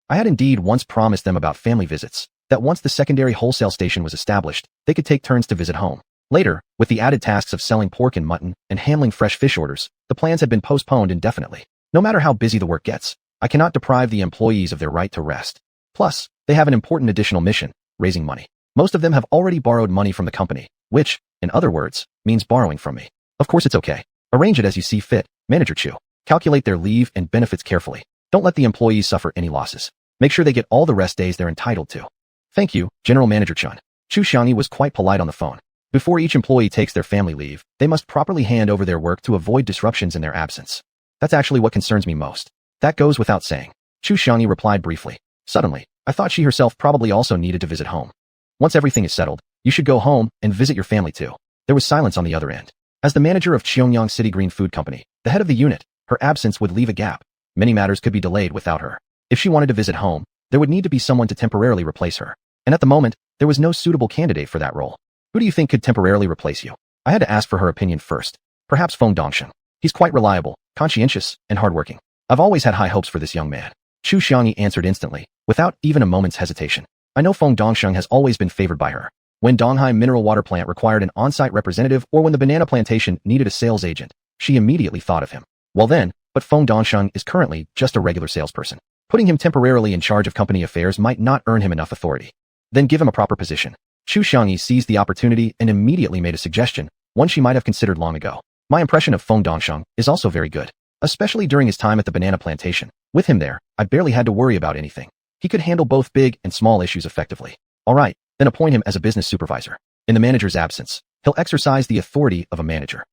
I had indeed once promised them about family visits, that once the secondary wholesale station was established, they could take turns to visit home. Later, with the added tasks of selling pork and mutton and handling fresh fish orders, the plans had been postponed indefinitely. No matter how busy the work gets, I cannot deprive the employees of their right to rest. Plus, they have an important additional mission, raising money. Most of them have already borrowed money from the company, which, in other words, means borrowing from me. Of course it's okay. Arrange it as you see fit, Manager Chu. Calculate their leave and benefits carefully. Don't let the employees suffer any losses. Make sure they get all the rest days they're entitled to. Thank you, General Manager Chun. Chu Xiangyi was quite polite on the phone. Before each employee takes their family leave, they must properly hand over their work to avoid disruptions in their absence. That's actually what concerns me most. That goes without saying. Chu Xiangyi replied briefly. Suddenly, I thought she herself probably also needed to visit home. Once everything is settled, you should go home and visit your family too. There was silence on the other end. As the manager of Xiuxian City Green Food Company, the head of the unit, her absence would leave a gap. Many matters could be delayed without her. If she wanted to visit home, there would need to be someone to temporarily replace her. And at the moment, there was no suitable candidate for that role. Who do you think could temporarily replace you? I had to ask for her opinion first. Perhaps Feng Dongsheng. He's quite reliable, conscientious, and hardworking. I've always had high hopes for this young man. Chu Xiangyi answered instantly, without even a moment's hesitation. I know Feng Dongsheng has always been favored by her. When Donghai Mineral Water Plant required an on-site representative or when the banana plantation needed a sales agent, she immediately thought of him. Well then, but Feng Dongsheng is currently just a regular salesperson. Putting him temporarily in charge of company affairs might not earn him enough authority. Then give him a proper position. Chu Xiangyi seized the opportunity and immediately made a suggestion, one she might have considered long ago. My impression of Feng Dongsheng is also very good, especially during his time at the banana plantation. With him there, I barely had to worry about anything. He could handle both big and small issues effectively. All right, then appoint him as a business supervisor. In the manager's absence, he'll exercise the authority of a manager.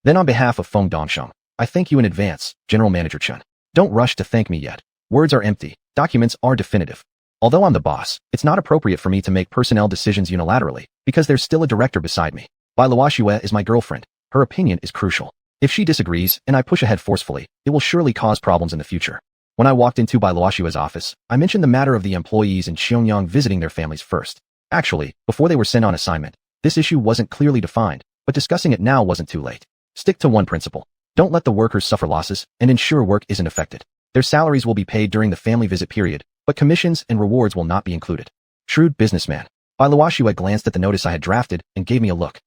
Then on behalf of Feng Dongsheng, I thank you in advance, General Manager Chun. Don't rush to thank me yet. Words are empty, documents are definitive. Although I'm the boss, it's not appropriate for me to make personnel decisions unilaterally, because there's still a director beside me. Bai Luoxue is my girlfriend. Her opinion is crucial. If she disagrees and I push ahead forcefully, it will surely cause problems in the future. When I walked into Bai Luoxue's office, I mentioned the matter of the employees in Xiuxian visiting their families first. Actually, before they were sent on assignment, this issue wasn't clearly defined, but discussing it now wasn't too late. Stick to one principle. Don't let the workers suffer losses and ensure work isn't affected. Their salaries will be paid during the family visit period, but commissions and rewards will not be included. Shrewd businessman. Bai Luoxue glanced at the notice I had drafted and gave me a look.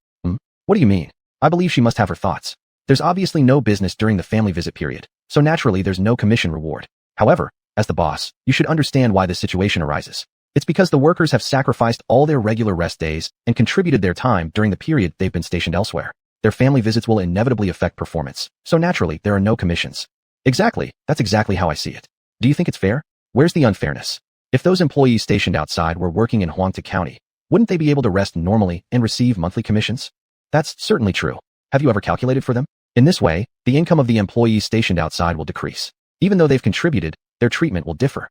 What do you mean? I believe she must have her thoughts. There's obviously no business during the family visit period, so naturally there's no commission reward. However, as the boss, you should understand why this situation arises. It's because the workers have sacrificed all their regular rest days and contributed their time during the period they've been stationed elsewhere. Their family visits will inevitably affect performance, so naturally there are no commissions. Exactly, that's exactly how I see it. Do you think it's fair? Where's the unfairness? If those employees stationed outside were working in Huangtu County, wouldn't they be able to rest normally and receive monthly commissions? That's certainly true. Have you ever calculated for them? In this way, the income of the employees stationed outside will decrease. Even though they've contributed, their treatment will differ.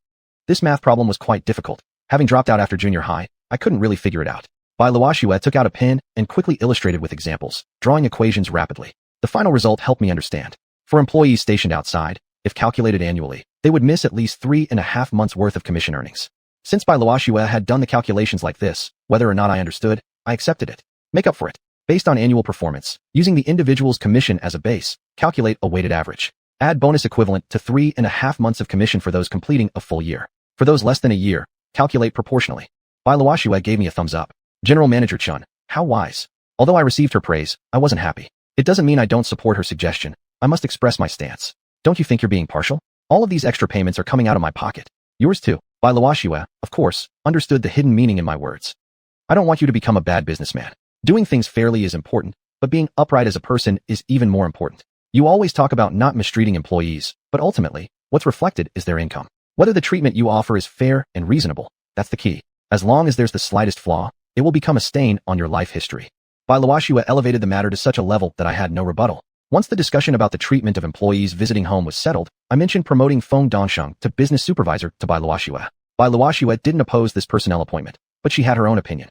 This math problem was quite difficult. Having dropped out after junior high, I couldn't really figure it out. Bai Luoxue took out a pen and quickly illustrated with examples, drawing equations rapidly. The final result helped me understand. For employees stationed outside, if calculated annually, they would miss at least 3.5 months worth of commission earnings. Since Bai Luoxue had done the calculations like this, whether or not I understood, I accepted it. Make up for it. Based on annual performance, using the individual's commission as a base, calculate a weighted average. Add bonus equivalent to 3.5 months of commission for those completing a full year. For those less than a year, calculate proportionally. Bai Luoxue gave me a thumbs up. General Manager Chun, how wise. Although I received her praise, I wasn't happy. It doesn't mean I don't support her suggestion. I must express my stance. Don't you think you're being partial? All of these extra payments are coming out of my pocket. Yours too. Bai Luoxue, of course, understood the hidden meaning in my words. I don't want you to become a bad businessman. Doing things fairly is important, but being upright as a person is even more important. You always talk about not mistreating employees, but ultimately, what's reflected is their income. Whether the treatment you offer is fair and reasonable, that's the key. As long as there's the slightest flaw, it will become a stain on your life history. Bai Luoxue elevated the matter to such a level that I had no rebuttal. Once the discussion about the treatment of employees visiting home was settled, I mentioned promoting Feng Dongsheng to business supervisor to Bai Luoxue. Bai Luoxue didn't oppose this personnel appointment, but she had her own opinion.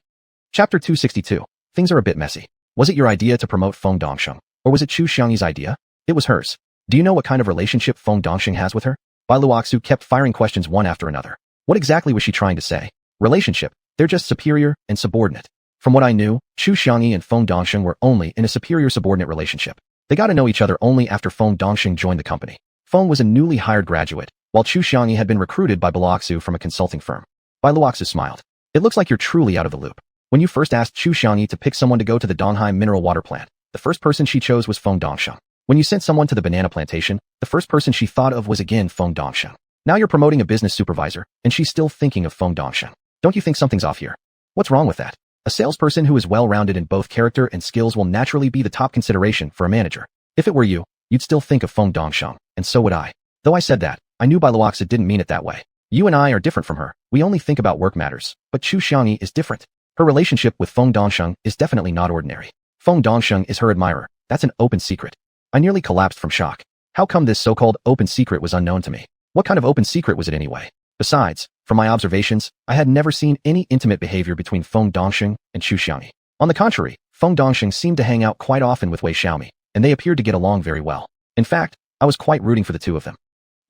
Chapter 262. Things are a bit messy. Was it your idea to promote Feng Dongsheng, or was it Chu Xiangyi's idea? It was hers. Do you know what kind of relationship Feng Dongsheng has with her? Bai Luoxue kept firing questions one after another. What exactly was she trying to say? Relationship, they're just superior and subordinate. From what I knew, Xiuxian and Feng Dongsheng were only in a superior-subordinate relationship. They got to know each other only after Feng Dongsheng joined the company. Feng was a newly hired graduate, while Xiuxian had been recruited by Baluoxu from a consulting firm. Baluoxu smiled. It looks like you're truly out of the loop. When you first asked Xiuxian to pick someone to go to the Donghai mineral water plant, the first person she chose was Feng Dongsheng. When you sent someone to the banana plantation, the first person she thought of was again Feng Dongsheng. Now you're promoting a business supervisor, and she's still thinking of Feng Dongsheng. Don't you think something's off here? What's wrong with that? A salesperson who is well-rounded in both character and skills will naturally be the top consideration for a manager. If it were you, you'd still think of Feng Dongsheng, and so would I. Though I said that, I knew Baluoxu didn't mean it that way. You and I are different from her. We only think about work matters, but Xiuxian is different. Her relationship with Feng Dongsheng is definitely not ordinary. Feng Dongsheng is her admirer. That's an open secret. I nearly collapsed from shock. How come this so-called open secret was unknown to me? What kind of open secret was it anyway? Besides, from my observations, I had never seen any intimate behavior between Feng Dongsheng and Xiuxian. On the contrary, Feng Dongsheng seemed to hang out quite often with Wei Xiaomi, and they appeared to get along very well. In fact, I was quite rooting for the two of them.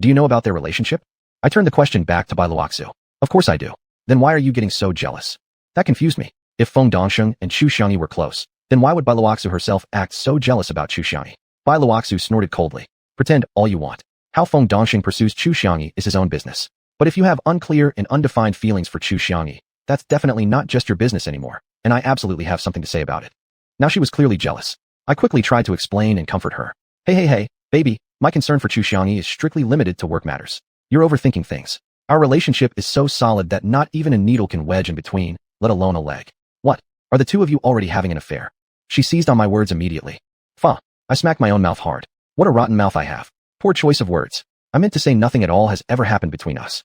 Do you know about their relationship? I turned the question back to Baluoxu. Of course I do. Then why are you getting so jealous? That confused me. If Feng Dongsheng and Xiuxian were close, then why would Baluoxu herself act so jealous about Xiuxian? Baluoxu snorted coldly. Pretend all you want. How Feng Dongsheng pursues Xiuxian is his own business. But if you have unclear and undefined feelings for Xiuxian, that's definitely not just your business anymore, and I absolutely have something to say about it. Now she was clearly jealous. I quickly tried to explain and comfort her. Hey, baby, my concern for Xiuxian is strictly limited to work matters. You're overthinking things. Our relationship is so solid that not even a needle can wedge in between, let alone a leg. What? Are the two of you already having an affair? She seized on my words immediately. Fuh. I smacked my own mouth hard. What a rotten mouth I have. Poor choice of words. I meant to say nothing at all has ever happened between us.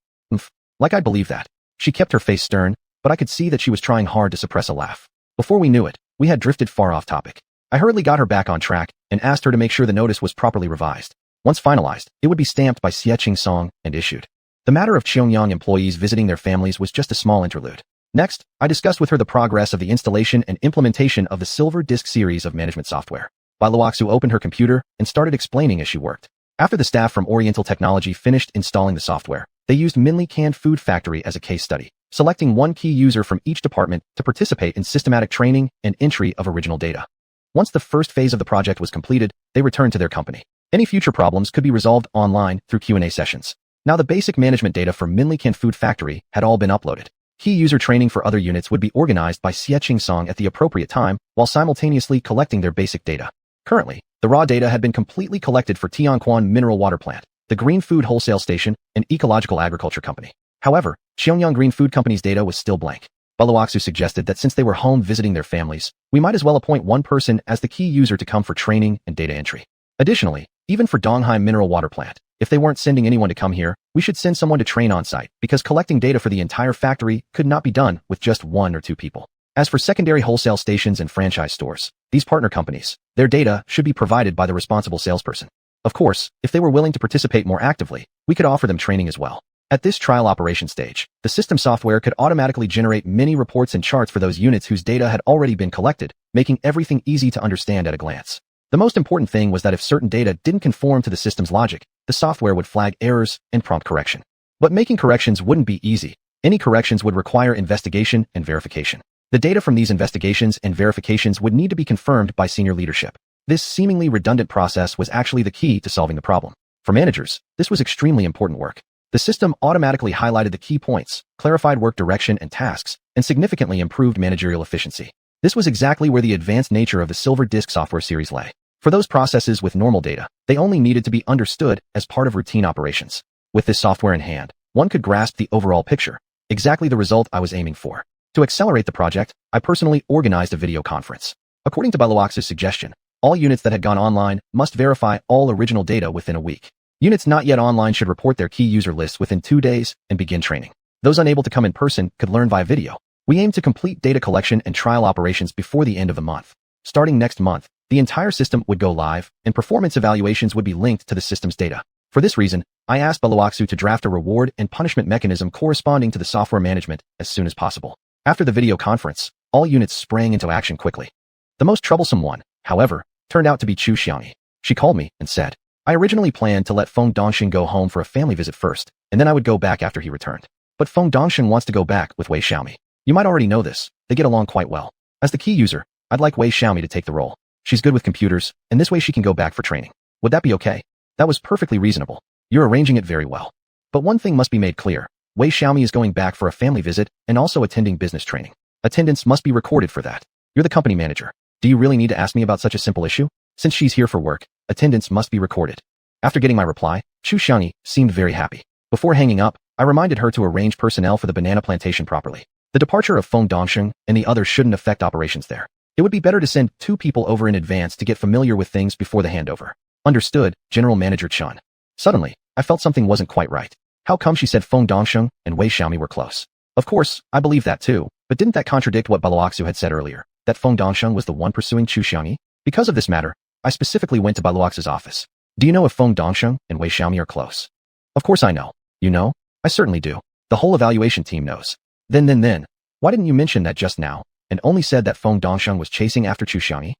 Like I believe that. She kept her face stern, but I could see that she was trying hard to suppress a laugh. Before we knew it, we had drifted far off topic. I hurriedly got her back on track and asked her to make sure the notice was properly revised. Once finalized, it would be stamped by xiuxian and issued. The matter of Xiangyang employees visiting their families was just a small interlude. Next, I discussed with her the progress of the installation and implementation of the Silver Disk series of management software. Baluoxu opened her computer and started explaining as she worked. After the staff from Oriental Technology finished installing the software, they used Minli Canned Food Factory as a case study, selecting one key user from each department to participate in systematic training and entry of original data. Once the first phase of the project was completed, they returned to their company. Any future problems could be resolved online through Q&A sessions. Now the basic management data for Minli Canned Food Factory had all been uploaded. Key user training for other units would be organized by xiuxian at the appropriate time while simultaneously collecting their basic data. Currently, the raw data had been completely collected for Xuanhuan Mineral Water Plant, the Green Food Wholesale Station, and Ecological Agriculture Company. However, Xiangyang Green Food Company's data was still blank. Baluoxu suggested that since they were home visiting their families, we might as well appoint one person as the key user to come for training and data entry. Additionally, even for Donghai Mineral Water Plant, if they weren't sending anyone to come here, we should send someone to train on site because collecting data for the entire factory could not be done with just one or two people. As for secondary wholesale stations and franchise stores, these partner companies, their data should be provided by the responsible salesperson. Of course, if they were willing to participate more actively, we could offer them training as well. At this trial operation stage, the system software could automatically generate many reports and charts for those units whose data had already been collected, making everything easy to understand at a glance. The most important thing was that if certain data didn't conform to the system's logic, the software would flag errors and prompt correction. But making corrections wouldn't be easy. Any corrections would require investigation and verification. The data from these investigations and verifications would need to be confirmed by senior leadership. This seemingly redundant process was actually the key to solving the problem. For managers, this was extremely important work. The system automatically highlighted the key points, clarified work direction and tasks, and significantly improved managerial efficiency. This was exactly where the advanced nature of the Silver Disk software series lay. For those processes with normal data, they only needed to be understood as part of routine operations. With this software in hand, one could grasp the overall picture, exactly the result I was aiming for. To accelerate the project, I personally organized a video conference. According to Baluoxu's suggestion, all units that had gone online must verify all original data within a week. Units not yet online should report their key user lists within 2 days and begin training. Those unable to come in person could learn via video. We aim to complete data collection and trial operations before the end of the month. Starting next month, the entire system would go live, and performance evaluations would be linked to the system's data. For this reason, I asked Baluoxu to draft a reward and punishment mechanism corresponding to the software management as soon as possible. After the video conference, all units sprang into action quickly. The most troublesome one, however, turned out to be Xiuxian. She called me and said, I originally planned to let Feng Dongsheng go home for a family visit first, and then I would go back after he returned. But But Feng Dongsheng wants to go back with Wei Xiaomi. You might already know this. They get along quite well. As the key user, I'd like Wei Xiaomi to take the role. She's good with computers, and this way she can go back for training. Would that be okay? That was perfectly reasonable. You're arranging it very well. But one thing must be made clear. Wei Xiaomi is going back for a family visit and also attending business training. Attendance must be recorded for that. You're the company manager. Do you really need to ask me about such a simple issue? Since she's here for work, attendance must be recorded. After getting my reply, xiuxian seemed very happy. Before hanging up, I reminded her to arrange personnel for the banana plantation properly. The departure of Feng Dongsheng and the others shouldn't affect operations there. It would be better to send 2 people over in advance to get familiar with things before the handover. Understood, General Manager Chen. Suddenly, I felt something wasn't quite right. How come she said Feng Dongsheng and Wei Xiaomi were close? Of course, I believe that too, but didn't that contradict what Baluoxu had said earlier, that Feng Dongsheng was the one pursuing xiuxian? Because of this matter, I specifically went to Baluoxu's office. Do you know if Feng Dongsheng and Wei Xiaomi are close? Of course I know. You know? I certainly do. The whole evaluation team knows. Then, why didn't you mention that just now, and only said that Feng Dongsheng was chasing after xiuxian?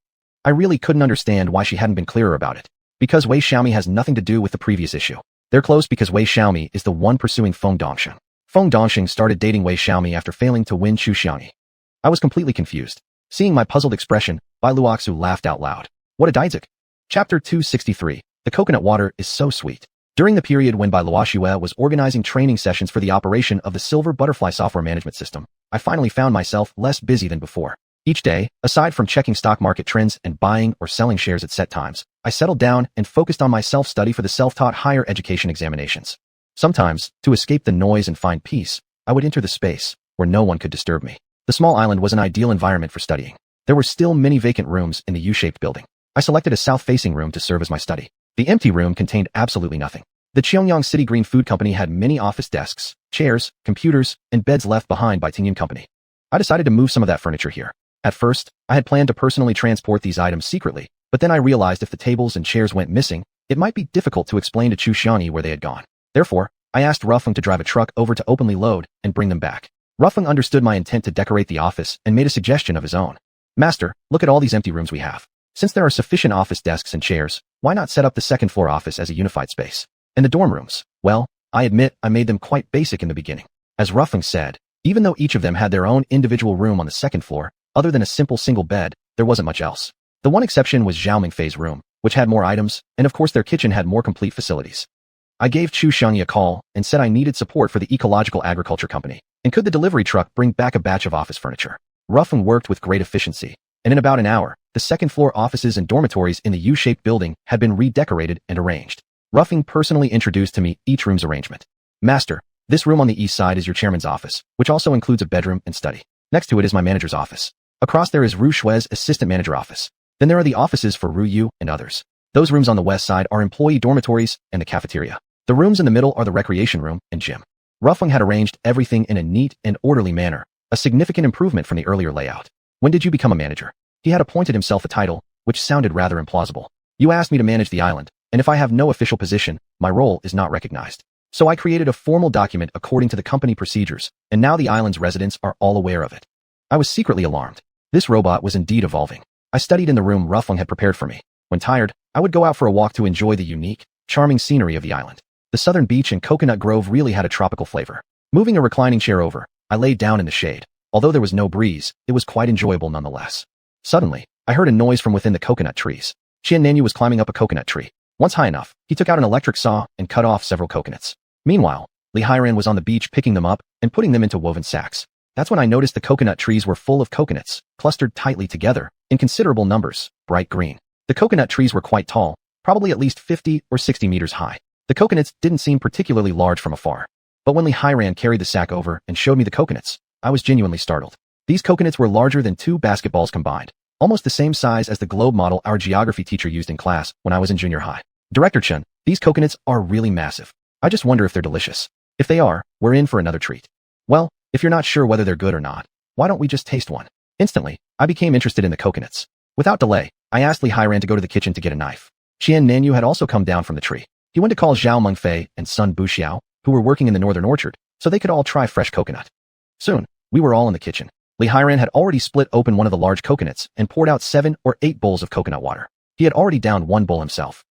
I really couldn't understand why she hadn't been clearer about it. Because Wei Xiaomi has nothing to do with the previous issue. They're close because Wei Xiaomi is the one pursuing Feng Dongsheng. Feng Dongsheng started dating Wei Xiaomi after failing to win xiuxian. I was completely confused. Seeing my puzzled expression, Bai Luoxu laughed out loud. What a daizik. Chapter 263. The coconut water is so sweet. During the period when Bai Luoxue was organizing training sessions for the operation of the Silver Butterfly software management system, I finally found myself less busy than before. Each day, aside from checking stock market trends and buying or selling shares at set times, I settled down and focused on my self-study for the self-taught higher education examinations. Sometimes, to escape the noise and find peace, I would enter the space where no one could disturb me. The small island was an ideal environment for studying. There were still many vacant rooms in the U-shaped building. I selected a south-facing room to serve as my study. The empty room contained absolutely nothing. The Cheongyang City Green Food Company had many office desks, chairs, computers, and beds left behind by Tingyan Company. I decided to move some of that furniture here. At first, I had planned to personally transport these items secretly, but then I realized if the tables and chairs went missing, it might be difficult to explain to xiuxian where they had gone. Therefore, I asked Rufeng to drive a truck over to openly load and bring them back. Rufeng understood my intent to decorate the office and made a suggestion of his own. Master, look at all these empty rooms we have. Since there are sufficient office desks and chairs, why not set up the second floor office as a unified space? And the dorm rooms, well, I admit I made them quite basic in the beginning. As Rufeng said, even though each of them had their own individual room on the second floor, other than a simple single bed, there wasn't much else. The one exception was Zhao Mingfei's room, which had more items, and of course their kitchen had more complete facilities. I gave xiuxian a call and said I needed support for the Ecological Agriculture Company, and could the delivery truck bring back a batch of office furniture. Rufeng worked with great efficiency, and in about an hour, the second-floor offices and dormitories in the U-shaped building had been redecorated and arranged. Rufeng personally introduced to me each room's arrangement. Master, this room on the east side is your chairman's office, which also includes a bedroom and study. Next to it is my manager's office. Across there is Ru Shue's assistant manager office. Then there are the offices for Ru Yu and others. Those rooms on the west side are employee dormitories and the cafeteria. The rooms in the middle are the recreation room and gym. Rufeng had arranged everything in a neat and orderly manner, a significant improvement from the earlier layout. When did you become a manager? He had appointed himself a title, which sounded rather implausible. You asked me to manage the island, and if I have no official position, my role is not recognized. So I created a formal document according to the company procedures, and now the island's residents are all aware of it. I was secretly alarmed. This robot was indeed evolving. I studied in the room Rufeng had prepared for me. When tired, I would go out for a walk to enjoy the unique, charming scenery of the island. The southern beach and coconut grove really had a tropical flavor. Moving a reclining chair over, I laid down in the shade. Although there was no breeze, it was quite enjoyable nonetheless. Suddenly, I heard a noise from within the coconut trees. Qian Nanyu was climbing up a coconut tree. Once high enough, he took out an electric saw and cut off several coconuts. Meanwhile, Li Hairan was on the beach picking them up and putting them into woven sacks. That's when I noticed the coconut trees were full of coconuts, clustered tightly together, in considerable numbers, bright green. The coconut trees were quite tall, probably at least 50 or 60 meters high. The coconuts didn't seem particularly large from afar. But when Li Hairan carried the sack over and showed me the coconuts, I was genuinely startled. These coconuts were larger than 2 basketballs combined, almost the same size as the globe model our geography teacher used in class when I was in junior high. Director Chen, these coconuts are really massive. I just wonder if they're delicious. If they are, we're in for another treat. Well, if you're not sure whether they're good or not, why don't we just taste one? Instantly, I became interested in the coconuts. Without delay, I asked Li Hairan to go to the kitchen to get a knife. Qian Nanyu had also come down from the tree. He went to call Zhao Mengfei and son Bu Xiao, who were working in the northern orchard, so they could all try fresh coconut. Soon, we were all in the kitchen. Li Hairan had already split open one of the large coconuts and poured out 7 or 8 bowls of coconut water. He had already downed 1 bowl himself.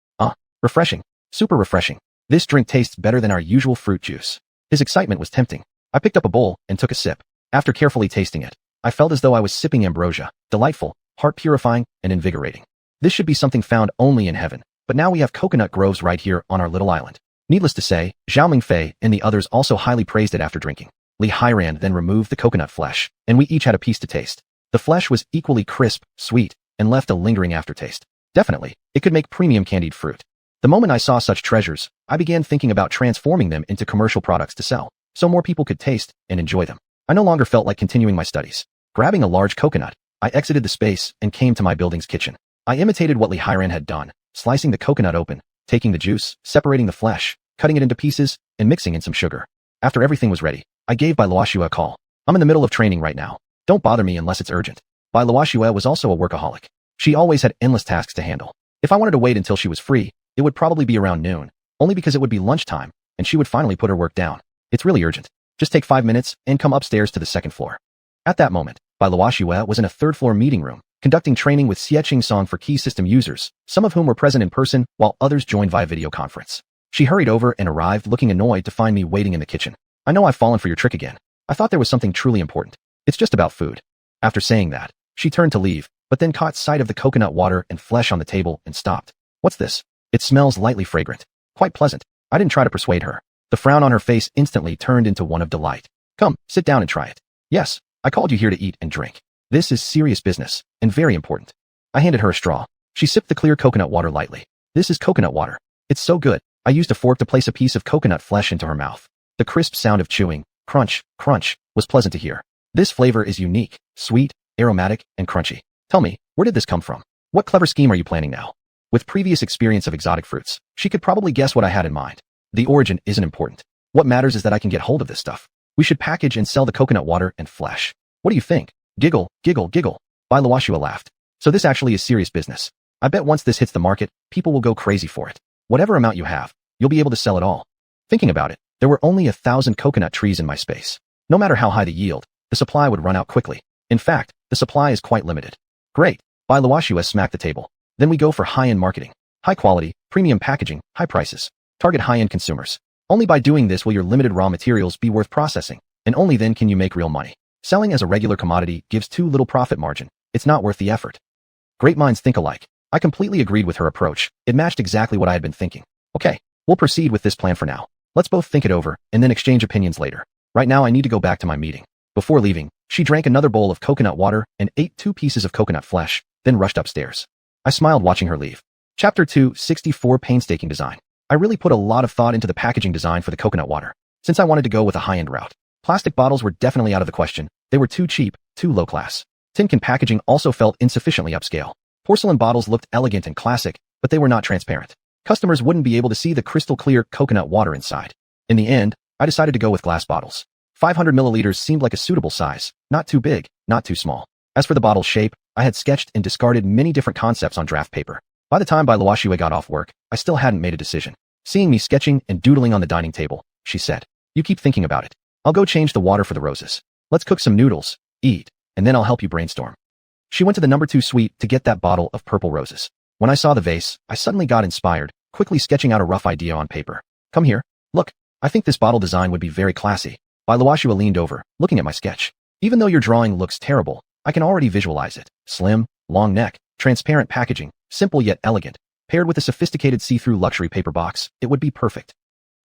Refreshing. Super refreshing. This drink tastes better than our usual fruit juice. His excitement was tempting. I picked up a bowl and took a sip. After carefully tasting it, I felt as though I was sipping ambrosia, delightful, heart-purifying, and invigorating. This should be something found only in heaven, but now we have coconut groves right here on our little island. Needless to say, Zhao Mingfei and the others also highly praised it after drinking. Li Hairan then removed the coconut flesh, and we each had a piece to taste. The flesh was equally crisp, sweet, and left a lingering aftertaste. Definitely, it could make premium candied fruit. The moment I saw such treasures, I began thinking about transforming them into commercial products to sell, so more people could taste and enjoy them. I no longer felt like continuing my studies. Grabbing a large coconut, I exited the space and came to my building's kitchen. I imitated what Li Hairan had done, slicing the coconut open, taking the juice, separating the flesh, cutting it into pieces, and mixing in some sugar. After everything was ready, I gave Bai Luoxue a call. I'm in the middle of training right now. Don't bother me unless it's urgent. Bai Luoxue was also a workaholic. She always had endless tasks to handle. If I wanted to wait until she was free, it would probably be around noon, only because it would be lunchtime, and she would finally put her work down. It's really urgent. Just take 5 minutes and come upstairs to the second floor. At that moment, Bai Luoxue was in a third-floor meeting room, conducting training with xiuxian for key system users, some of whom were present in person while others joined via video conference. She hurried over and arrived looking annoyed to find me waiting in the kitchen. I know I've fallen for your trick again. I thought there was something truly important. It's just about food. After saying that, she turned to leave, but then caught sight of the coconut water and flesh on the table and stopped. What's this? It smells lightly fragrant. Quite pleasant. I didn't try to persuade her. The frown on her face instantly turned into one of delight. Come, sit down and try it. Yes, I called you here to eat and drink. This is serious business, and very important. I handed her a straw. She sipped the clear coconut water lightly. This is coconut water. It's so good. I used a fork to place a piece of coconut flesh into her mouth. The crisp sound of chewing, crunch, crunch, was pleasant to hear. This flavor is unique, sweet, aromatic, and crunchy. Tell me, where did this come from? What clever scheme are you planning now? With previous experience of exotic fruits, she could probably guess what I had in mind. The origin isn't important. What matters is that I can get hold of this stuff. We should package and sell the coconut water and flesh. What do you think? Giggle, giggle, giggle. Bai Luoxue laughed. So this actually is serious business. I bet once this hits the market, people will go crazy for it. Whatever amount you have, you'll be able to sell it all. Thinking about it, there were only 1,000 coconut trees in my space. No matter how high the yield, the supply would run out quickly. In fact, the supply is quite limited. Great. Bai Luoxue smacked the table. Then we go for high-end marketing. High quality, premium packaging, high prices. Target high-end consumers. Only by doing this will your limited raw materials be worth processing, and only then can you make real money. Selling as a regular commodity gives too little profit margin. It's not worth the effort. Great minds think alike. I completely agreed with her approach. It matched exactly what I had been thinking. Okay, we'll proceed with this plan for now. Let's both think it over, and then exchange opinions later. Right now I need to go back to my meeting. Before leaving, she drank another bowl of coconut water and ate 2 pieces of coconut flesh, then rushed upstairs. I smiled watching her leave. Chapter 2, 64 Painstaking Design. I really put a lot of thought into the packaging design for the coconut water, since I wanted to go with a high-end route. Plastic bottles were definitely out of the question. They were too cheap, too low class. Tin can packaging also felt insufficiently upscale. Porcelain bottles looked elegant and classic, but they were not transparent. Customers wouldn't be able to see the crystal clear coconut water inside. In the end, I decided to go with glass bottles. 500 milliliters seemed like a suitable size, not too big, not too small. As for the bottle's shape, I had sketched and discarded many different concepts on draft paper. By the time Bai Luoxue got off work, I still hadn't made a decision. Seeing me sketching and doodling on the dining table, she said, "You keep thinking about it. I'll go change the water for the roses. Let's cook some noodles, eat, and then I'll help you brainstorm." She went to the number 2 suite to get that bottle of purple roses. When I saw the vase, I suddenly got inspired, quickly sketching out a rough idea on paper. "Come here. Look, I think this bottle design would be very classy." Bai Luoxue leaned over, looking at my sketch. "Even though your drawing looks terrible, I can already visualize it. Slim, long neck, transparent packaging, simple yet elegant. Paired with a sophisticated see-through luxury paper box, it would be perfect."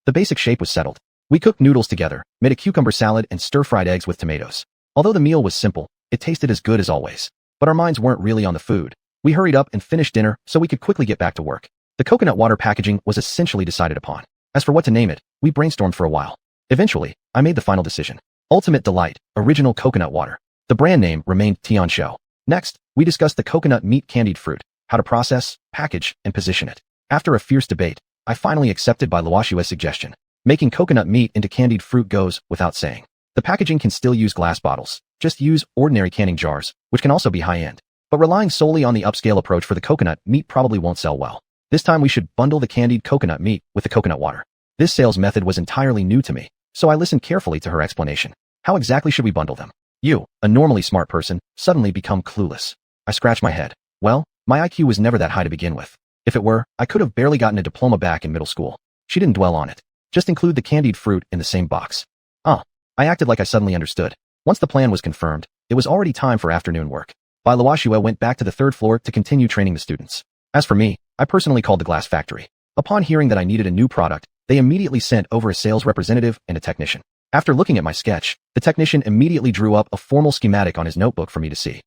The basic shape was settled. We cooked noodles together, made a cucumber salad and stir-fried eggs with tomatoes. Although the meal was simple, it tasted as good as always. But our minds weren't really on the food. We hurried up and finished dinner so we could quickly get back to work. The coconut water packaging was essentially decided upon. As for what to name it, we brainstormed for a while. Eventually, I made the final decision. Ultimate Delight, Original Coconut Water. The brand name remained Xianxia. Next, we discussed the coconut meat candied fruit, how to process, package, and position it. After a fierce debate, I finally accepted Bai Luoxue's suggestion. Making coconut meat into candied fruit goes without saying. The packaging can still use glass bottles. Just use ordinary canning jars, which can also be high-end. But relying solely on the upscale approach for the coconut meat probably won't sell well. This time we should bundle the candied coconut meat with the coconut water. This sales method was entirely new to me, so I listened carefully to her explanation. How exactly should we bundle them? You, a normally smart person, suddenly become clueless. I scratched my head. Well, my IQ was never that high to begin with. If it were, I could have barely gotten a diploma back in middle school. She didn't dwell on it. Just include the candied fruit in the same box. I acted like I suddenly understood. Once the plan was confirmed, it was already time for afternoon work. Bai Luoxue went back to the third floor to continue training the students. As for me, I personally called the glass factory. Upon hearing that I needed a new product, they immediately sent over a sales representative and a technician. After looking at my sketch, the technician immediately drew up a formal schematic on his notebook for me to see.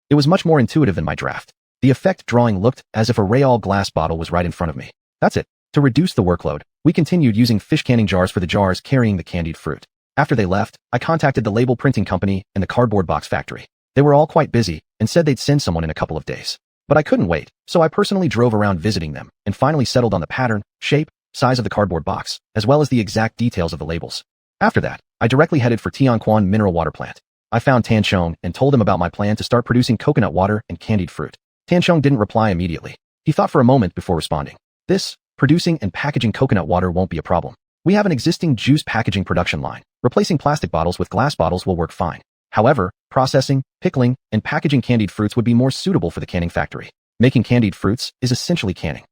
It was much more intuitive than my draft. The effect drawing looked as if a Real glass bottle was right in front of me. That's it. To reduce the workload, we continued using fish canning jars for the jars carrying the candied fruit. After they left, I contacted the label printing company and the cardboard box factory. They were all quite busy and said they'd send someone in a couple of days. But I couldn't wait, so I personally drove around visiting them and finally settled on the pattern, shape, size of the cardboard box, as well as the exact details of the labels. After that, I directly headed for Xianxia mineral water plant. I found Tanchong and told him about my plan to start producing coconut water and candied fruit. Tanchong didn't reply immediately. He thought for a moment before responding. Producing and packaging coconut water won't be a problem. We have an existing juice packaging production line. Replacing plastic bottles with glass bottles will work fine. However, processing, pickling, and packaging candied fruits would be more suitable for the canning factory. Making candied fruits is essentially canning.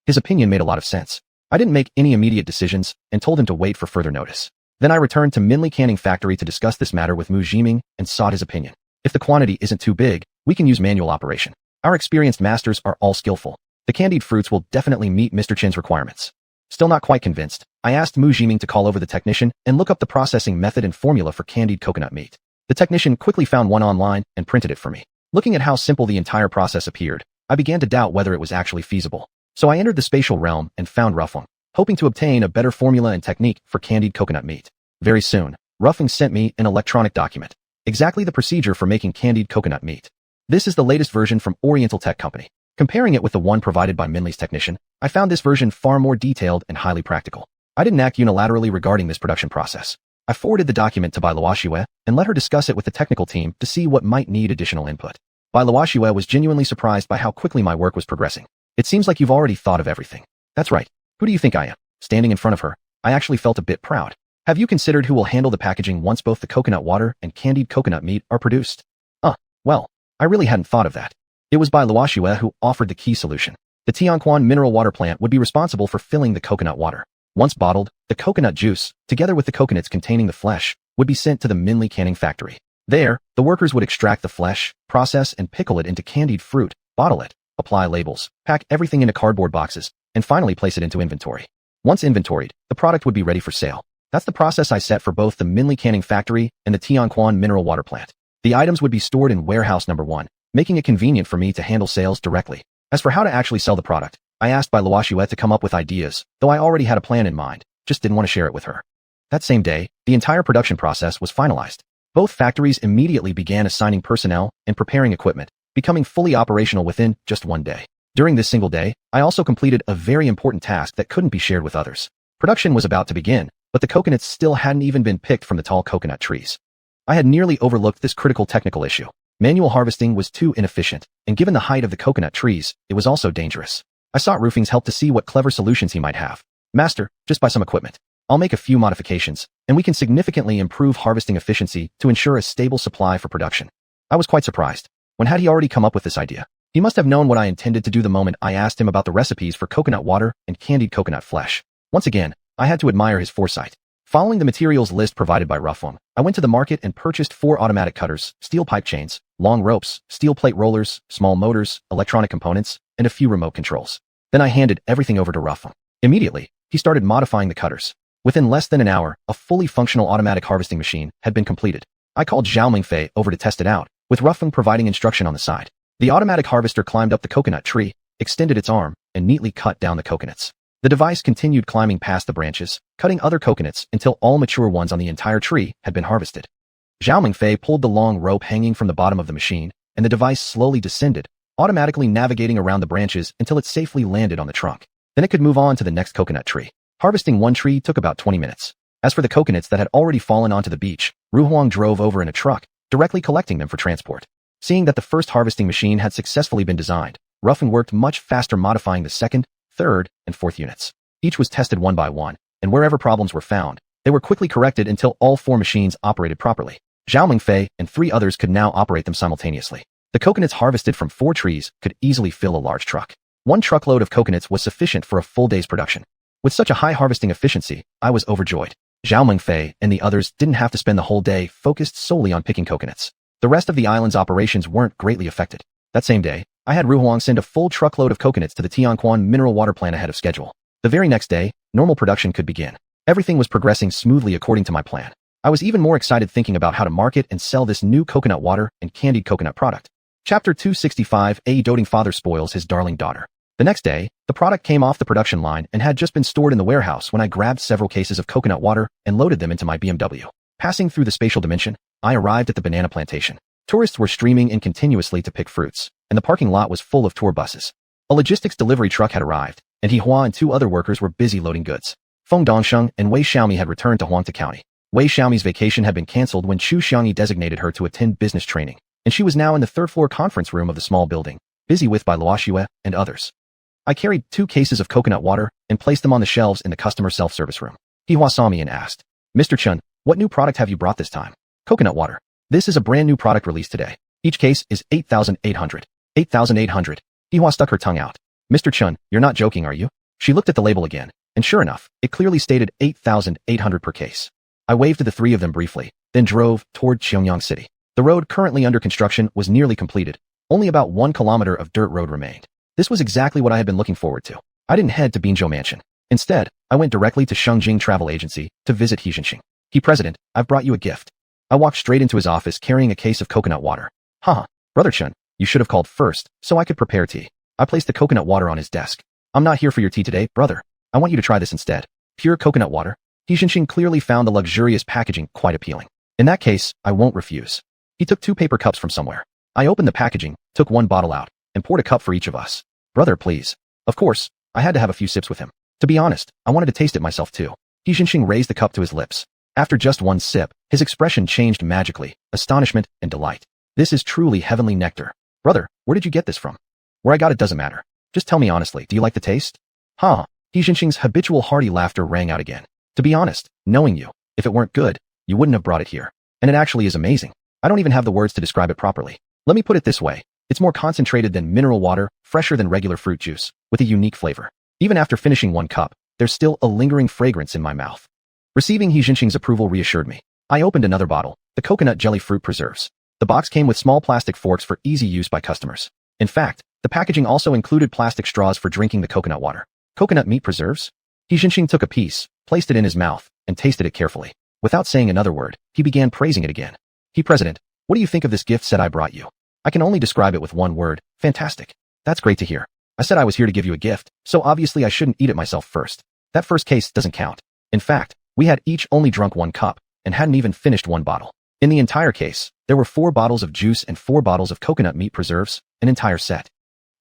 His opinion made a lot of sense. I didn't make any immediate decisions and told him to wait for further notice. Then I returned to Minli Canning Factory to discuss this matter with Mu Jiming and sought his opinion. If the quantity isn't too big, we can use manual operation. Our experienced masters are all skillful. The candied fruits will definitely meet Mr. Chin's requirements. Still not quite convinced, I asked Mu Jiming to call over the technician and look up the processing method and formula for candied coconut meat. The technician quickly found one online and printed it for me. Looking at how simple the entire process appeared, I began to doubt whether it was actually feasible. So I entered the spatial realm and found Ruffeng, hoping to obtain a better formula and technique for candied coconut meat. Very soon, Ruffeng sent me an electronic document. Exactly the procedure for making candied coconut meat. This is the latest version from Oriental Tech Company. Comparing it with the one provided by Minli's technician, I found this version far more detailed and highly practical. I didn't act unilaterally regarding this production process. I forwarded the document to Bai Luoxue and let her discuss it with the technical team to see what might need additional input. Bai Luoxue was genuinely surprised by how quickly my work was progressing. It seems like you've already thought of everything. That's right. Who do you think I am? Standing in front of her, I actually felt a bit proud. Have you considered who will handle the packaging once both the coconut water and candied coconut meat are produced? Well, I really hadn't thought of that. It was Bai Luoxue who offered the key solution. The Xianxia mineral water plant would be responsible for filling the coconut water. Once bottled, the coconut juice, together with the coconuts containing the flesh, would be sent to the Minli Canning Factory. There, the workers would extract the flesh, process and pickle it into candied fruit, bottle it, apply labels, pack everything into cardboard boxes, and finally place it into inventory. Once inventoried, the product would be ready for sale. That's the process I set for both the Minli Canning Factory and the Xianxia mineral water plant. The items would be stored in warehouse number 1, making it convenient for me to handle sales directly. As for how to actually sell the product, I asked Bai Luoxue to come up with ideas, though I already had a plan in mind, just didn't want to share it with her. That same day, the entire production process was finalized. Both factories immediately began assigning personnel and preparing equipment, becoming fully operational within just one day. During this single day, I also completed a very important task that couldn't be shared with others. Production was about to begin, but the coconuts still hadn't even been picked from the tall coconut trees. I had nearly overlooked this critical technical issue. Manual harvesting was too inefficient, and given the height of the coconut trees, it was also dangerous. I sought Rufeng's help to see what clever solutions he might have. Master, just buy some equipment. I'll make a few modifications, and we can significantly improve harvesting efficiency to ensure a stable supply for production. I was quite surprised. When had he already come up with this idea? He must have known what I intended to do the moment I asked him about the recipes for coconut water and candied coconut flesh. Once again, I had to admire his foresight. Following the materials list provided by Ruffeng, I went to the market and purchased 4 automatic cutters, steel pipe chains, long ropes, steel plate rollers, small motors, electronic components, and a few remote controls. Then I handed everything over to Ruffeng. Immediately, he started modifying the cutters. Within less than an hour, a fully functional automatic harvesting machine had been completed. I called Zhao Mingfei over to test it out, with Ruffeng providing instruction on the side. The automatic harvester climbed up the coconut tree, extended its arm, and neatly cut down the coconuts. The device continued climbing past the branches, cutting other coconuts until all mature ones on the entire tree had been harvested. Zhao Mingfei pulled the long rope hanging from the bottom of the machine, and the device slowly descended, automatically navigating around the branches until it safely landed on the trunk. Then it could move on to the next coconut tree. Harvesting one tree took about 20 minutes. As for the coconuts that had already fallen onto the beach, Ruhuang drove over in a truck, directly collecting them for transport. Seeing that the first harvesting machine had successfully been designed, Ruffeng worked much faster modifying the second, third, and fourth units. Each was tested one by one, and wherever problems were found, they were quickly corrected until all 4 machines operated properly. Zhao Mingfei and 3 others could now operate them simultaneously. The coconuts harvested from 4 trees could easily fill a large truck. 1 truckload of coconuts was sufficient for a full day's production. With such a high harvesting efficiency, I was overjoyed. Zhao Mengfei and the others didn't have to spend the whole day focused solely on picking coconuts. The rest of the island's operations weren't greatly affected. That same day, I had Ruhuang send a full truckload of coconuts to the Tianquan mineral water plant ahead of schedule. The very next day, normal production could begin. Everything was progressing smoothly according to my plan. I was even more excited thinking about how to market and sell this new coconut water and candied coconut product. Chapter 265: A doting father spoils his darling daughter. The next day, the product came off the production line and had just been stored in the warehouse when I grabbed several cases of coconut water and loaded them into my BMW. Passing through the spatial dimension, I arrived at the banana plantation. Tourists were streaming in continuously to pick fruits, and the parking lot was full of tour buses. A logistics delivery truck had arrived, and Hua and 2 other workers were busy loading goods. Feng Dongsheng and Wei Xiaomi had returned to Huangta County. Wei Xiaomi's vacation had been cancelled when xiuxian designated her to attend business training, and she was now in the 3rd-floor conference room of the small building, busy with Bai Luoxue and others. I carried 2 cases of coconut water and placed them on the shelves in the customer self-service room. Hua saw me and asked, "Mr. Chen, what new product have you brought this time?" "Coconut water. This is a brand new product released today. Each case is 8,800. 8,800. Hua stuck her tongue out. "Mr. Chen, you're not joking, are you?" She looked at the label again, and sure enough, it clearly stated 8,800 per case. I waved to the 3 of them briefly, then drove toward Xiangyang City. The road currently under construction was nearly completed. Only about 1 kilometer of dirt road remained. This was exactly what I had been looking forward to. I didn't head to Binzhou Mansion. Instead, I went directly to Shengjing Travel Agency to visit xiuxian. President, I've brought you a gift." I walked straight into his office carrying a case of coconut water. Haha, Brother Chen, you should have called first, so I could prepare tea. I placed the coconut water on his desk. "I'm not here for your tea today, brother. I want you to try this instead. Pure coconut water." Xiuxian clearly found the luxurious packaging quite appealing. "In that case, I won't refuse." He took 2 paper cups from somewhere. I opened the packaging, took 1 bottle out, and poured a cup for each of us. "Brother, please." Of course, I had to have a few sips with him. To be honest, I wanted to taste it myself too. Xiuxian raised the cup to his lips. After just 1 sip, his expression changed magically, astonishment and delight. "This is truly heavenly nectar. Brother, where did you get this from?" "Where I got it doesn't matter. Just tell me honestly, do you like the taste?" "Huh." Xiuxian's habitual hearty laughter rang out again. "To be honest, knowing you, if it weren't good, you wouldn't have brought it here. And it actually is amazing. I don't even have the words to describe it properly. Let me put it this way. It's more concentrated than mineral water, fresher than regular fruit juice, with a unique flavor. Even after finishing 1 cup, there's still a lingering fragrance in my mouth." Receiving Xiuxian's approval reassured me. I opened another bottle, the coconut jelly fruit preserves. The box came with small plastic forks for easy use by customers. In fact, the packaging also included plastic straws for drinking the coconut water. "Coconut meat preserves?" Xiuxian took a piece, placed it in his mouth, and tasted it carefully. Without saying another word, he began praising it again. President, what do you think of this gift set I brought you?" "I can only describe it with 1 word, fantastic." "That's great to hear. I said I was here to give you a gift, so obviously I shouldn't eat it myself first. That first case doesn't count. In fact, we had each only drunk 1 cup, and hadn't even finished 1 bottle. In the entire case, there were 4 bottles of juice and 4 bottles of coconut meat preserves, an entire set.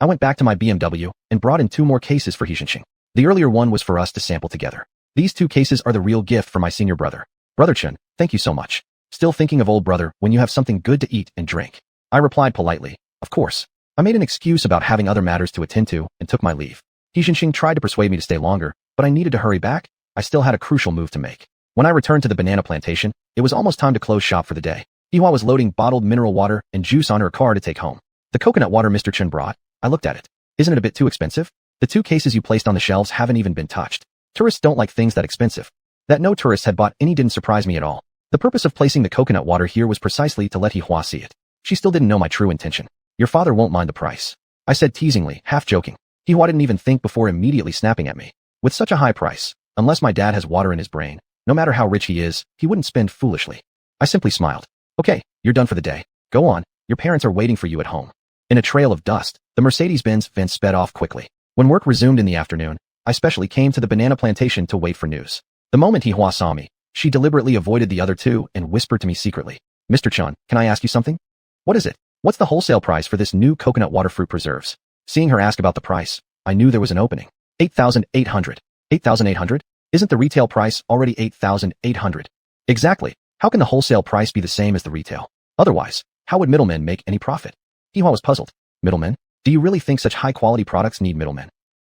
I went back to my BMW and brought in 2 more cases for Xiuxian. The earlier one was for us to sample together. These 2 cases are the real gift for my senior brother. Brother Chen, thank you so much. Still thinking of old brother when you have something good to eat and drink. I replied politely, of course. I made an excuse about having other matters to attend to and took my leave. Xiuxian tried to persuade me to stay longer, but I needed to hurry back. I still had a crucial move to make. When I returned to the banana plantation, it was almost time to close shop for the day. Hua was loading bottled mineral water and juice on her car to take home. "The coconut water Mr. Chen brought?" I looked at it. "Isn't it a bit too expensive? The 2 cases you placed on the shelves haven't even been touched. Tourists don't like things that expensive." That no tourists had bought any didn't surprise me at all. The purpose of placing the coconut water here was precisely to let Hua see it. She still didn't know my true intention. "Your father won't mind the price," I said teasingly, half joking. Hua didn't even think before immediately snapping at me. "With such a high price, unless my dad has water in his brain, no matter how rich he is, he wouldn't spend foolishly." I simply smiled. "Okay, you're done for the day. Go on, your parents are waiting for you at home." In a trail of dust, the Mercedes-Benz van sped off quickly. When work resumed in the afternoon, I specially came to the banana plantation to wait for news. The moment Hua saw me, she deliberately avoided the other 2 and whispered to me secretly, "Mr. Chen, can I ask you something?" "What is it?" "What's the wholesale price for this new coconut water fruit preserves?" Seeing her ask about the price, I knew there was an opening. 8,800. 8,800? Isn't the retail price already 8,800? Exactly. How can the wholesale price be the same as the retail? Otherwise, how would middlemen make any profit? Hua was puzzled. "Middlemen? Do you really think such high-quality products need middlemen?"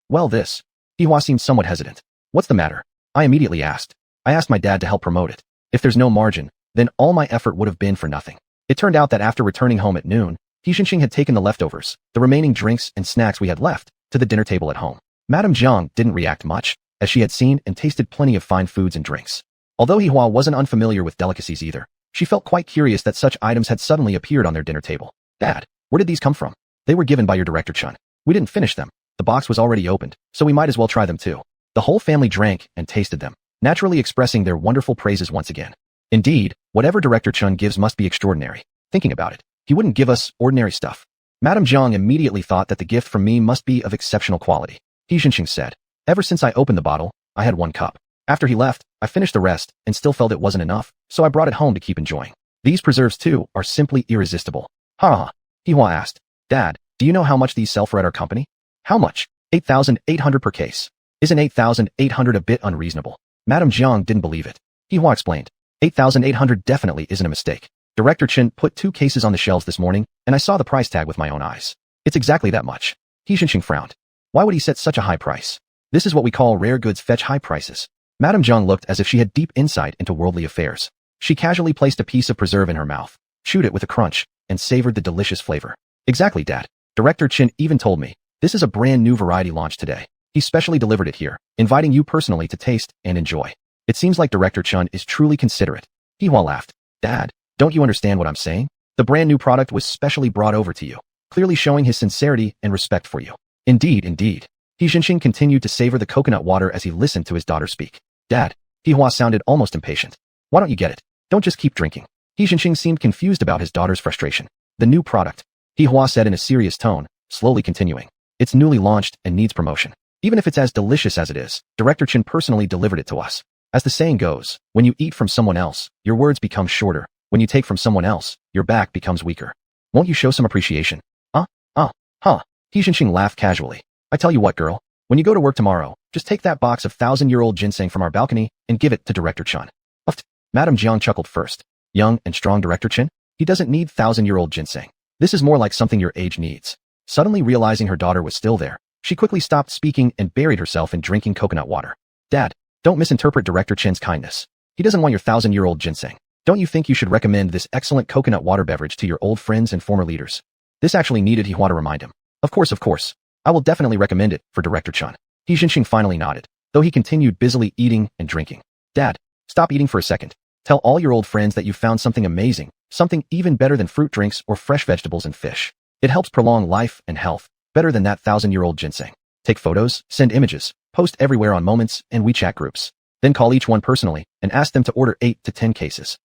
"Well, this." Hua seemed somewhat hesitant. "What's the matter?" I immediately asked. I asked my dad to help promote it. If there's no margin, then all my effort would have been for nothing. It turned out that after returning home at noon, Xiuxian had taken the leftovers, the remaining drinks and snacks we had left, to the dinner table at home. Madame Jiang didn't react much, as she had seen and tasted plenty of fine foods and drinks. Although Hihua wasn't unfamiliar with delicacies either, she felt quite curious that such items had suddenly appeared on their dinner table. Dad, where did these come from? They were given by your director Chun. We didn't finish them. The box was already opened, so we might as well try them too. The whole family drank and tasted them, naturally expressing their wonderful praises once again. Indeed, whatever Director Chun gives must be extraordinary. Thinking about it, he wouldn't give us ordinary stuff. Madame Jiang immediately thought that the gift from me must be of exceptional quality. Xiuxian said, ever since I opened the bottle, I had one cup. After he left, I finished the rest and still felt it wasn't enough, so I brought it home to keep enjoying. These preserves too are simply irresistible. Ha! Hihua asked, Dad, do you know how much these sell for at our company? How much? 8,800 per case. Isn't 8,800 a bit unreasonable? Madame Jiang didn't believe it. Hihua explained, 8,800 definitely isn't a mistake. Director Chen put 2 cases on the shelves this morning, and I saw the price tag with my own eyes. It's exactly that much. Xiuxian frowned. Why would he set such a high price? This is what we call rare goods fetch high prices. Madame Jiang looked as if she had deep insight into worldly affairs. She casually placed a piece of preserve in her mouth, chewed it with a crunch, and savored the delicious flavor. Exactly, Dad. Director Chen even told me, this is a brand new variety launched today. He specially delivered it here, inviting you personally to taste and enjoy. It seems like Director Chun is truly considerate. Hihua laughed. Dad, don't you understand what I'm saying? The brand new product was specially brought over to you, clearly showing his sincerity and respect for you. Indeed, indeed. Xiuxian continued to savor the coconut water as he listened to his daughter speak. Dad, Hihua sounded almost impatient. Why don't you get it? Don't just keep drinking. Xiuxian seemed confused about his daughter's frustration. The new product, Hihua said in a serious tone, slowly continuing. It's newly launched and needs promotion. Even if it's as delicious as it is, Director Chen personally delivered it to us. As the saying goes, when you eat from someone else, your words become shorter. When you take from someone else, your back becomes weaker. Won't you show some appreciation? Xiuxian laughed casually. I tell you what, girl. When you go to work tomorrow, just take that box of 1,000-year-old ginseng from our balcony and give it to Director Chun. Uft. Madame Jiang chuckled first. Young and strong Director Chen? He doesn't need 1,000-year-old ginseng. This is more like something your age needs. Suddenly realizing her daughter was still there, she quickly stopped speaking and buried herself in drinking coconut water. Dad, don't misinterpret Director Chen's kindness. He doesn't want your 1,000-year-old ginseng. Don't you think you should recommend this excellent coconut water beverage to your old friends and former leaders? This actually needed Hihua to remind him. Of course. I will definitely recommend it for Director Chun. Xiuxian finally nodded, though he continued busily eating and drinking. Dad, stop eating for a second. Tell all your old friends that you found something amazing, something even better than fruit drinks or fresh vegetables and fish. It helps prolong life and health, better than that 1,000-year-old ginseng. Take photos, send images, post everywhere on Moments and WeChat groups. Then call each one personally and ask them to order 8 to 10 cases.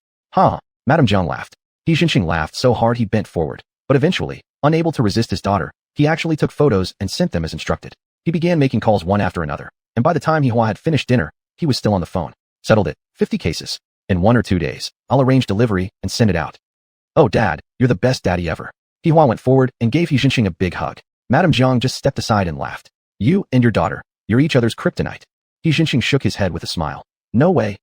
Madame Jiang laughed. Xiuxian laughed so hard he bent forward, but eventually, unable to resist his daughter, he actually took photos and sent them as instructed. He began making calls one after another, and by the time Hihua had finished dinner, he was still on the phone. Settled it. 50 cases. In 1 or 2 days, I'll arrange delivery and send it out. Oh, Dad, you're the best daddy ever. Hihua went forward and gave Xiuxian a big hug. Madame Jiang just stepped aside and laughed. You and your daughter, you're each other's kryptonite. Xiuxian shook his head with a smile. No way.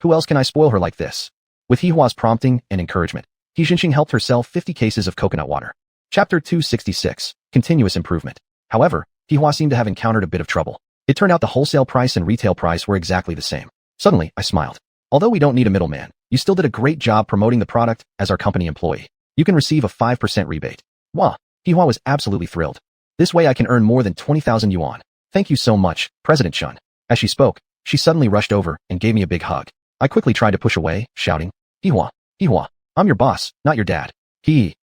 Who else can I spoil her like this? With Hihua's prompting and encouragement, Xiuxian helped her sell 50 cases of coconut water. Chapter 266, Continuous Improvement. However, Hihua seemed to have encountered a bit of trouble. It turned out the wholesale price and retail price were exactly the same. Suddenly, I smiled. Although we don't need a middleman, you still did a great job promoting the product as our company employee. You can receive a 5% rebate. Wah! Hihua was absolutely thrilled. This way I can earn more than 20,000 yuan. Thank you so much, President Chun. As she spoke, she suddenly rushed over and gave me a big hug. I quickly tried to push away, shouting, Hihua, I'm your boss, not your dad.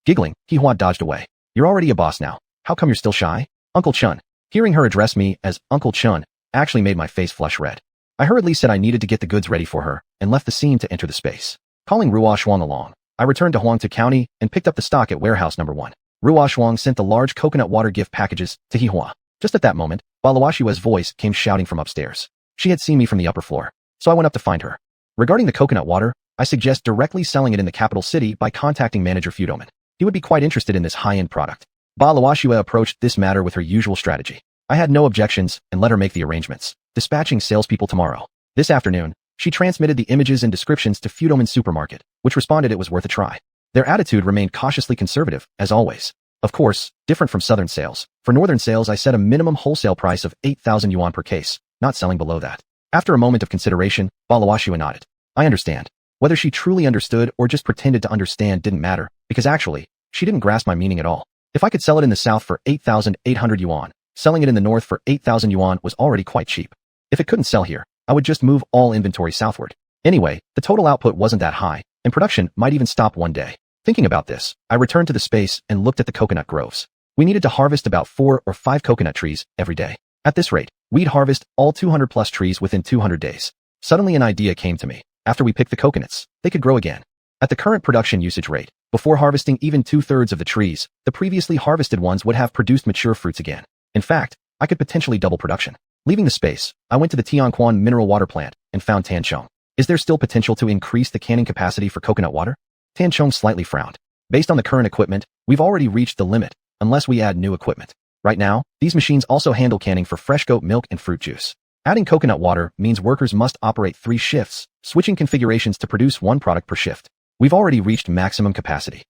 Giggling, Hihua dodged away. You're already a boss now. How come you're still shy? Uncle Chun. Hearing her address me as Uncle Chun actually made my face flush red. I hurriedly said I needed to get the goods ready for her and left the scene to enter the space. Calling Ruoxuan along, I returned to Huangtu County and picked up the stock at warehouse number 1. Ruoxuan sent the large coconut water gift packages to Hihua. Just at that moment, Balawashua's voice came shouting from upstairs. She had seen me from the upper floor, so I went up to find her. Regarding the coconut water, I suggest directly selling it in the capital city by contacting Manager Fudoman. He would be quite interested in this high-end product. Balawashua approached this matter with her usual strategy. I had no objections and let her make the arrangements, dispatching salespeople tomorrow. This afternoon, she transmitted the images and descriptions to Fudoman Supermarket, which responded it was worth a try. Their attitude remained cautiously conservative, as always. Of course, different from southern sales. For northern sales I set a minimum wholesale price of 8,000 yuan per case, not selling below that. After a moment of consideration, Balawashua nodded. I understand. Whether she truly understood or just pretended to understand didn't matter, because actually, she didn't grasp my meaning at all. If I could sell it in the south for 8,800 yuan, selling it in the north for 8,000 yuan was already quite cheap. If it couldn't sell here, I would just move all inventory southward. Anyway, the total output wasn't that high, and production might even stop one day. Thinking about this, I returned to the space and looked at the coconut groves. We needed to harvest about 4 or 5 coconut trees every day. At this rate, we'd harvest all 200 plus trees within 200 days. Suddenly an idea came to me. After we picked the coconuts, they could grow again. At the current production usage rate, before harvesting even 2/3 of the trees, the previously harvested ones would have produced mature fruits again. In fact, I could potentially double production. Leaving the space, I went to the xuanhuan mineral water plant and found Tanchong. Is there still potential to increase the canning capacity for coconut water? Tanchong slightly frowned. Based on the current equipment, we've already reached the limit, unless we add new equipment. Right now, these machines also handle canning for fresh goat milk and fruit juice. Adding coconut water means workers must operate 3 shifts, switching configurations to produce 1 product per shift. We've already reached maximum capacity.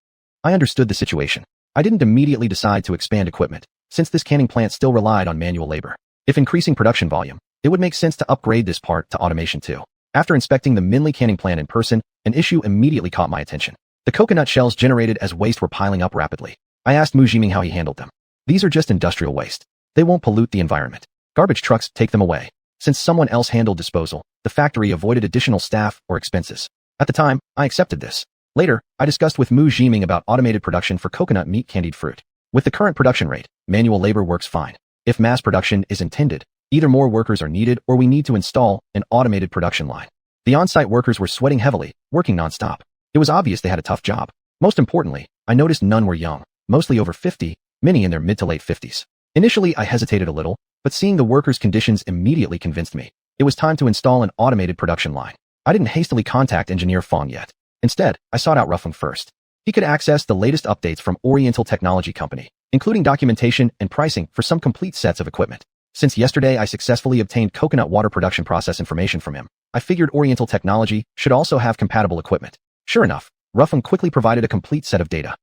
I understood the situation. I didn't immediately decide to expand equipment, since this canning plant still relied on manual labor. If increasing production volume, it would make sense to upgrade this part to automation too. After inspecting the Minli canning plant in person, an issue immediately caught my attention. The coconut shells generated as waste were piling up rapidly. I asked Mu Jiming how he handled them. These are just industrial waste. They won't pollute the environment. Garbage trucks take them away. Since someone else handled disposal, the factory avoided additional staff or expenses. At the time, I accepted this. Later, I discussed with Mu Jiming about automated production for coconut meat candied fruit. With the current production rate, manual labor works fine. If mass production is intended, either more workers are needed or we need to install an automated production line. The on-site workers were sweating heavily, working non-stop. It was obvious they had a tough job. Most importantly, I noticed none were young, mostly over 50, many in their mid to late 50s. Initially, I hesitated a little, but seeing the workers' conditions immediately convinced me. It was time to install an automated production line. I didn't hastily contact Engineer Fong yet. Instead, I sought out Ruffung first. He could access the latest updates from Oriental Technology Company, including documentation and pricing for some complete sets of equipment. Since yesterday I successfully obtained coconut water production process information from him, I figured Oriental Technology should also have compatible equipment. Sure enough, Ruffung quickly provided a complete set of data.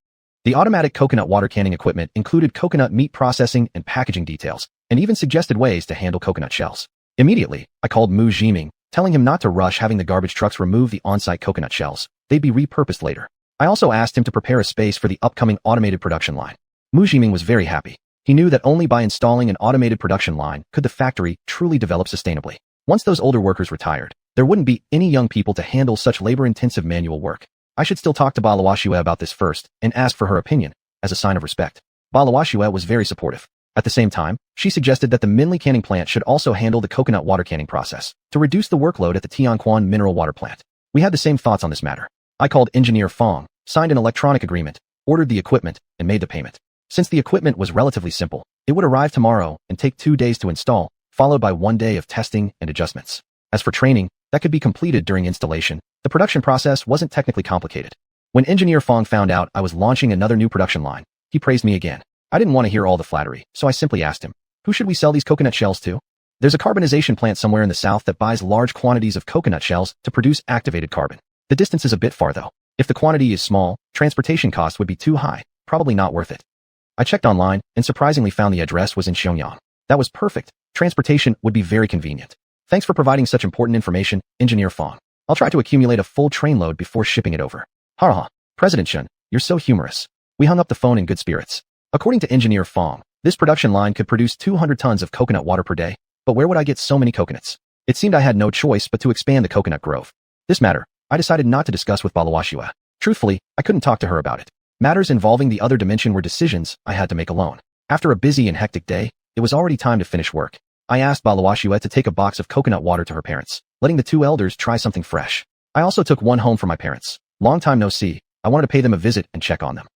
The automatic coconut water canning equipment included coconut meat processing and packaging details, and even suggested ways to handle coconut shells. Immediately, I called Mu Jiming, telling him not to rush having the garbage trucks remove the on-site coconut shells. They'd be repurposed later. I also asked him to prepare a space for the upcoming automated production line. Mu Jiming was very happy. He knew that only by installing an automated production line could the factory truly develop sustainably. Once those older workers retired, there wouldn't be any young people to handle such labor-intensive manual work. I should still talk to Balawashue about this first and ask for her opinion, as a sign of respect. Balawashue was very supportive. At the same time, she suggested that the Minli canning plant should also handle the coconut water canning process, to reduce the workload at the Tianquan mineral water plant. We had the same thoughts on this matter. I called Engineer Fong, signed an electronic agreement, ordered the equipment, and made the payment. Since the equipment was relatively simple, it would arrive tomorrow and take 2 days to install, followed by 1 day of testing and adjustments. As for training, that could be completed during installation. The production process wasn't technically complicated. When Engineer Fong found out I was launching another new production line, he praised me again. I didn't want to hear all the flattery, so I simply asked him, who should we sell these coconut shells to? There's a carbonization plant somewhere in the south that buys large quantities of coconut shells to produce activated carbon. The distance is a bit far though. If the quantity is small, transportation costs would be too high, probably not worth it. I checked online and surprisingly found the address was in xiuxian. That was perfect. Transportation would be very convenient. Thanks for providing such important information, Engineer Fong. I'll try to accumulate a full train load before shipping it over. Ha, President Shen, you're so humorous. We hung up the phone in good spirits. According to Engineer Fong, this production line could produce 200 tons of coconut water per day, but where would I get so many coconuts? It seemed I had no choice but to expand the coconut grove. This matter, I decided not to discuss with Balawashue. Truthfully, I couldn't talk to her about it. Matters involving the other dimension were decisions I had to make alone. After a busy and hectic day, it was already time to finish work. I asked Balawashue to take a box of coconut water to her parents, letting the 2 elders try something fresh. I also took one home for my parents. Long time no see, I wanted to pay them a visit and check on them.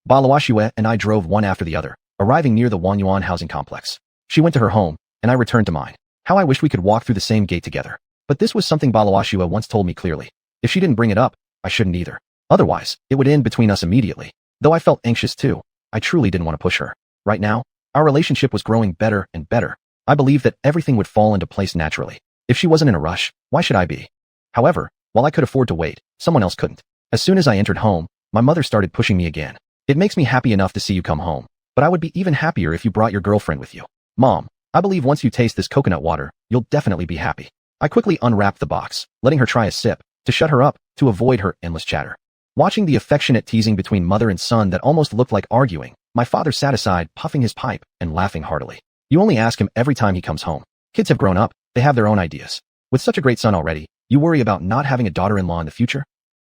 Balawashue and I drove one after the other, arriving near the Xuanhuan housing complex. She went to her home, and I returned to mine. How I wished we could walk through the same gate together. But this was something Balawashue once told me clearly. If she didn't bring it up, I shouldn't either. Otherwise, it would end between us immediately. Though I felt anxious too, I truly didn't want to push her. Right now, our relationship was growing better and better. I believed that everything would fall into place naturally. If she wasn't in a rush, why should I be? However, while I could afford to wait, someone else couldn't. As soon as I entered home, my mother started pushing me again. It makes me happy enough to see you come home, but I would be even happier if you brought your girlfriend with you. Mom, I believe once you taste this coconut water, you'll definitely be happy. I quickly unwrapped the box, letting her try a sip, to shut her up, to avoid her endless chatter. Watching the affectionate teasing between mother and son that almost looked like arguing, my father sat aside, puffing his pipe and laughing heartily. You only ask him every time he comes home. Kids have grown up, they have their own ideas. With such a great son already, You worry about not having a daughter-in-law in the future?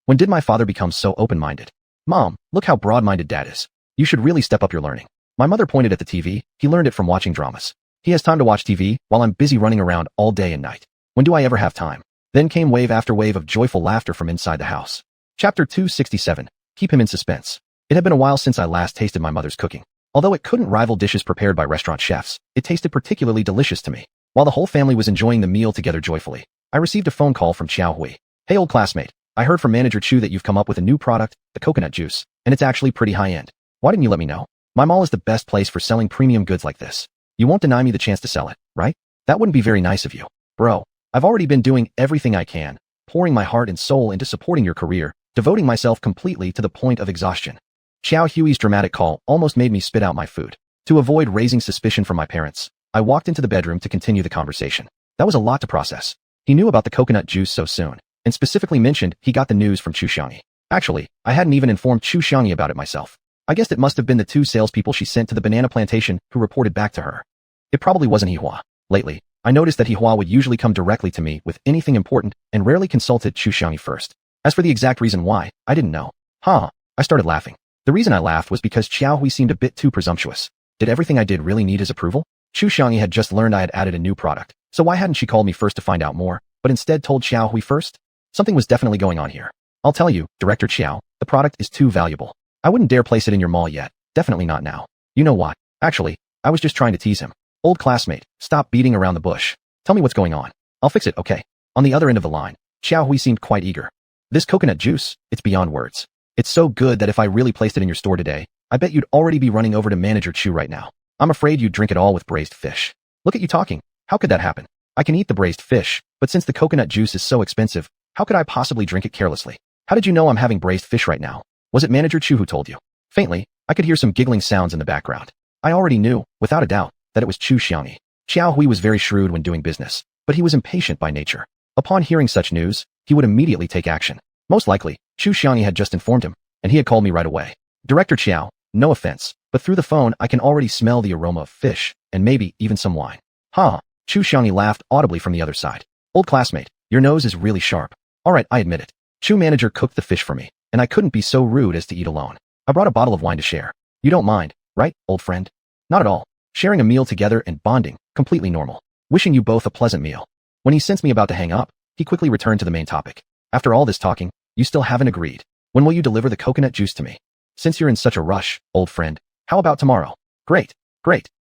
When did my father become so open-minded? Mom, look how broad-minded Dad is. You should really step up your learning. My mother pointed at the TV. He learned it from watching dramas. He has time to watch TV while I'm busy running around all day and night. When do I ever have time? Then came wave after wave of joyful laughter from inside the house. Chapter 267. Keep him in suspense. It had been a while since I last tasted my mother's cooking. Although it couldn't rival dishes prepared by restaurant chefs, it tasted particularly delicious to me. While the whole family was enjoying the meal together joyfully, I received a phone call from Xiaohui. Hey old classmate, I heard from Manager Chu that you've come up with a new product, the coconut juice, and it's actually pretty high-end. Why didn't you let me know? My mall is the best place for selling premium goods like this. You won't deny me the chance to sell it, right? That wouldn't be very nice of you. Bro, I've already been doing everything I can, pouring my heart and soul into supporting your career, devoting myself completely to the point of exhaustion. Xiao Hui's dramatic call almost made me spit out my food. To avoid raising suspicion from my parents, I walked into the bedroom to continue the conversation. That was a lot to process. He knew about the coconut juice so soon, and specifically mentioned he got the news from xiuxian. Actually, I hadn't even informed xiuxian about it myself. I guessed it must have been the 2 salespeople she sent to the banana plantation who reported back to her. It probably wasn't Hihua. Lately, I noticed that Hihua would usually come directly to me with anything important and rarely consulted xiuxian first. As for the exact reason why, I didn't know. I started laughing. The reason I laughed was because Xiaohui seemed a bit too presumptuous. Did everything I did really need his approval? Xiuxian had just learned I had added a new product, so why hadn't she called me first to find out more, but instead told Xiaohui first? Something was definitely going on here. I'll tell you, Director Xiao, the product is too valuable. I wouldn't dare place it in your mall yet, definitely not now. You know what? Actually, I was just trying to tease him. Old classmate, stop beating around the bush. Tell me what's going on. I'll fix it, okay? On the other end of the line, Xiaohui seemed quite eager. This coconut juice, it's beyond words. It's so good that if I really placed it in your store today, I bet you'd already be running over to Manager Chu right now. I'm afraid you'd drink it all with braised fish. Look at you talking. How could that happen? I can eat the braised fish, but since the coconut juice is so expensive, how could I possibly drink it carelessly? How did you know I'm having braised fish right now? Was it Manager Chu who told you? Faintly, I could hear some giggling sounds in the background. I already knew, without a doubt, that it was Chu Xiangyi. Xiao Hui was very shrewd when doing business, but he was impatient by nature. Upon hearing such news, he would immediately take action. Most likely, Chu Xiangyi had just informed him, and he had called me right away. Director Xiao, no offense, but through the phone I can already smell the aroma of fish, and maybe even some wine. Chu Xiangyi laughed audibly from the other side. Old classmate, your nose is really sharp. Alright, I admit it. Chu manager cooked the fish for me, and I couldn't be so rude as to eat alone. I brought a bottle of wine to share. You don't mind, right, old friend? Not at all. Sharing a meal together and bonding, completely normal. Wishing you both a pleasant meal. When he sensed me about to hang up, he quickly returned to the main topic. After all this talking, you still haven't agreed. When will you deliver the coconut juice to me? Since you're in such a rush, old friend, how about tomorrow? Great.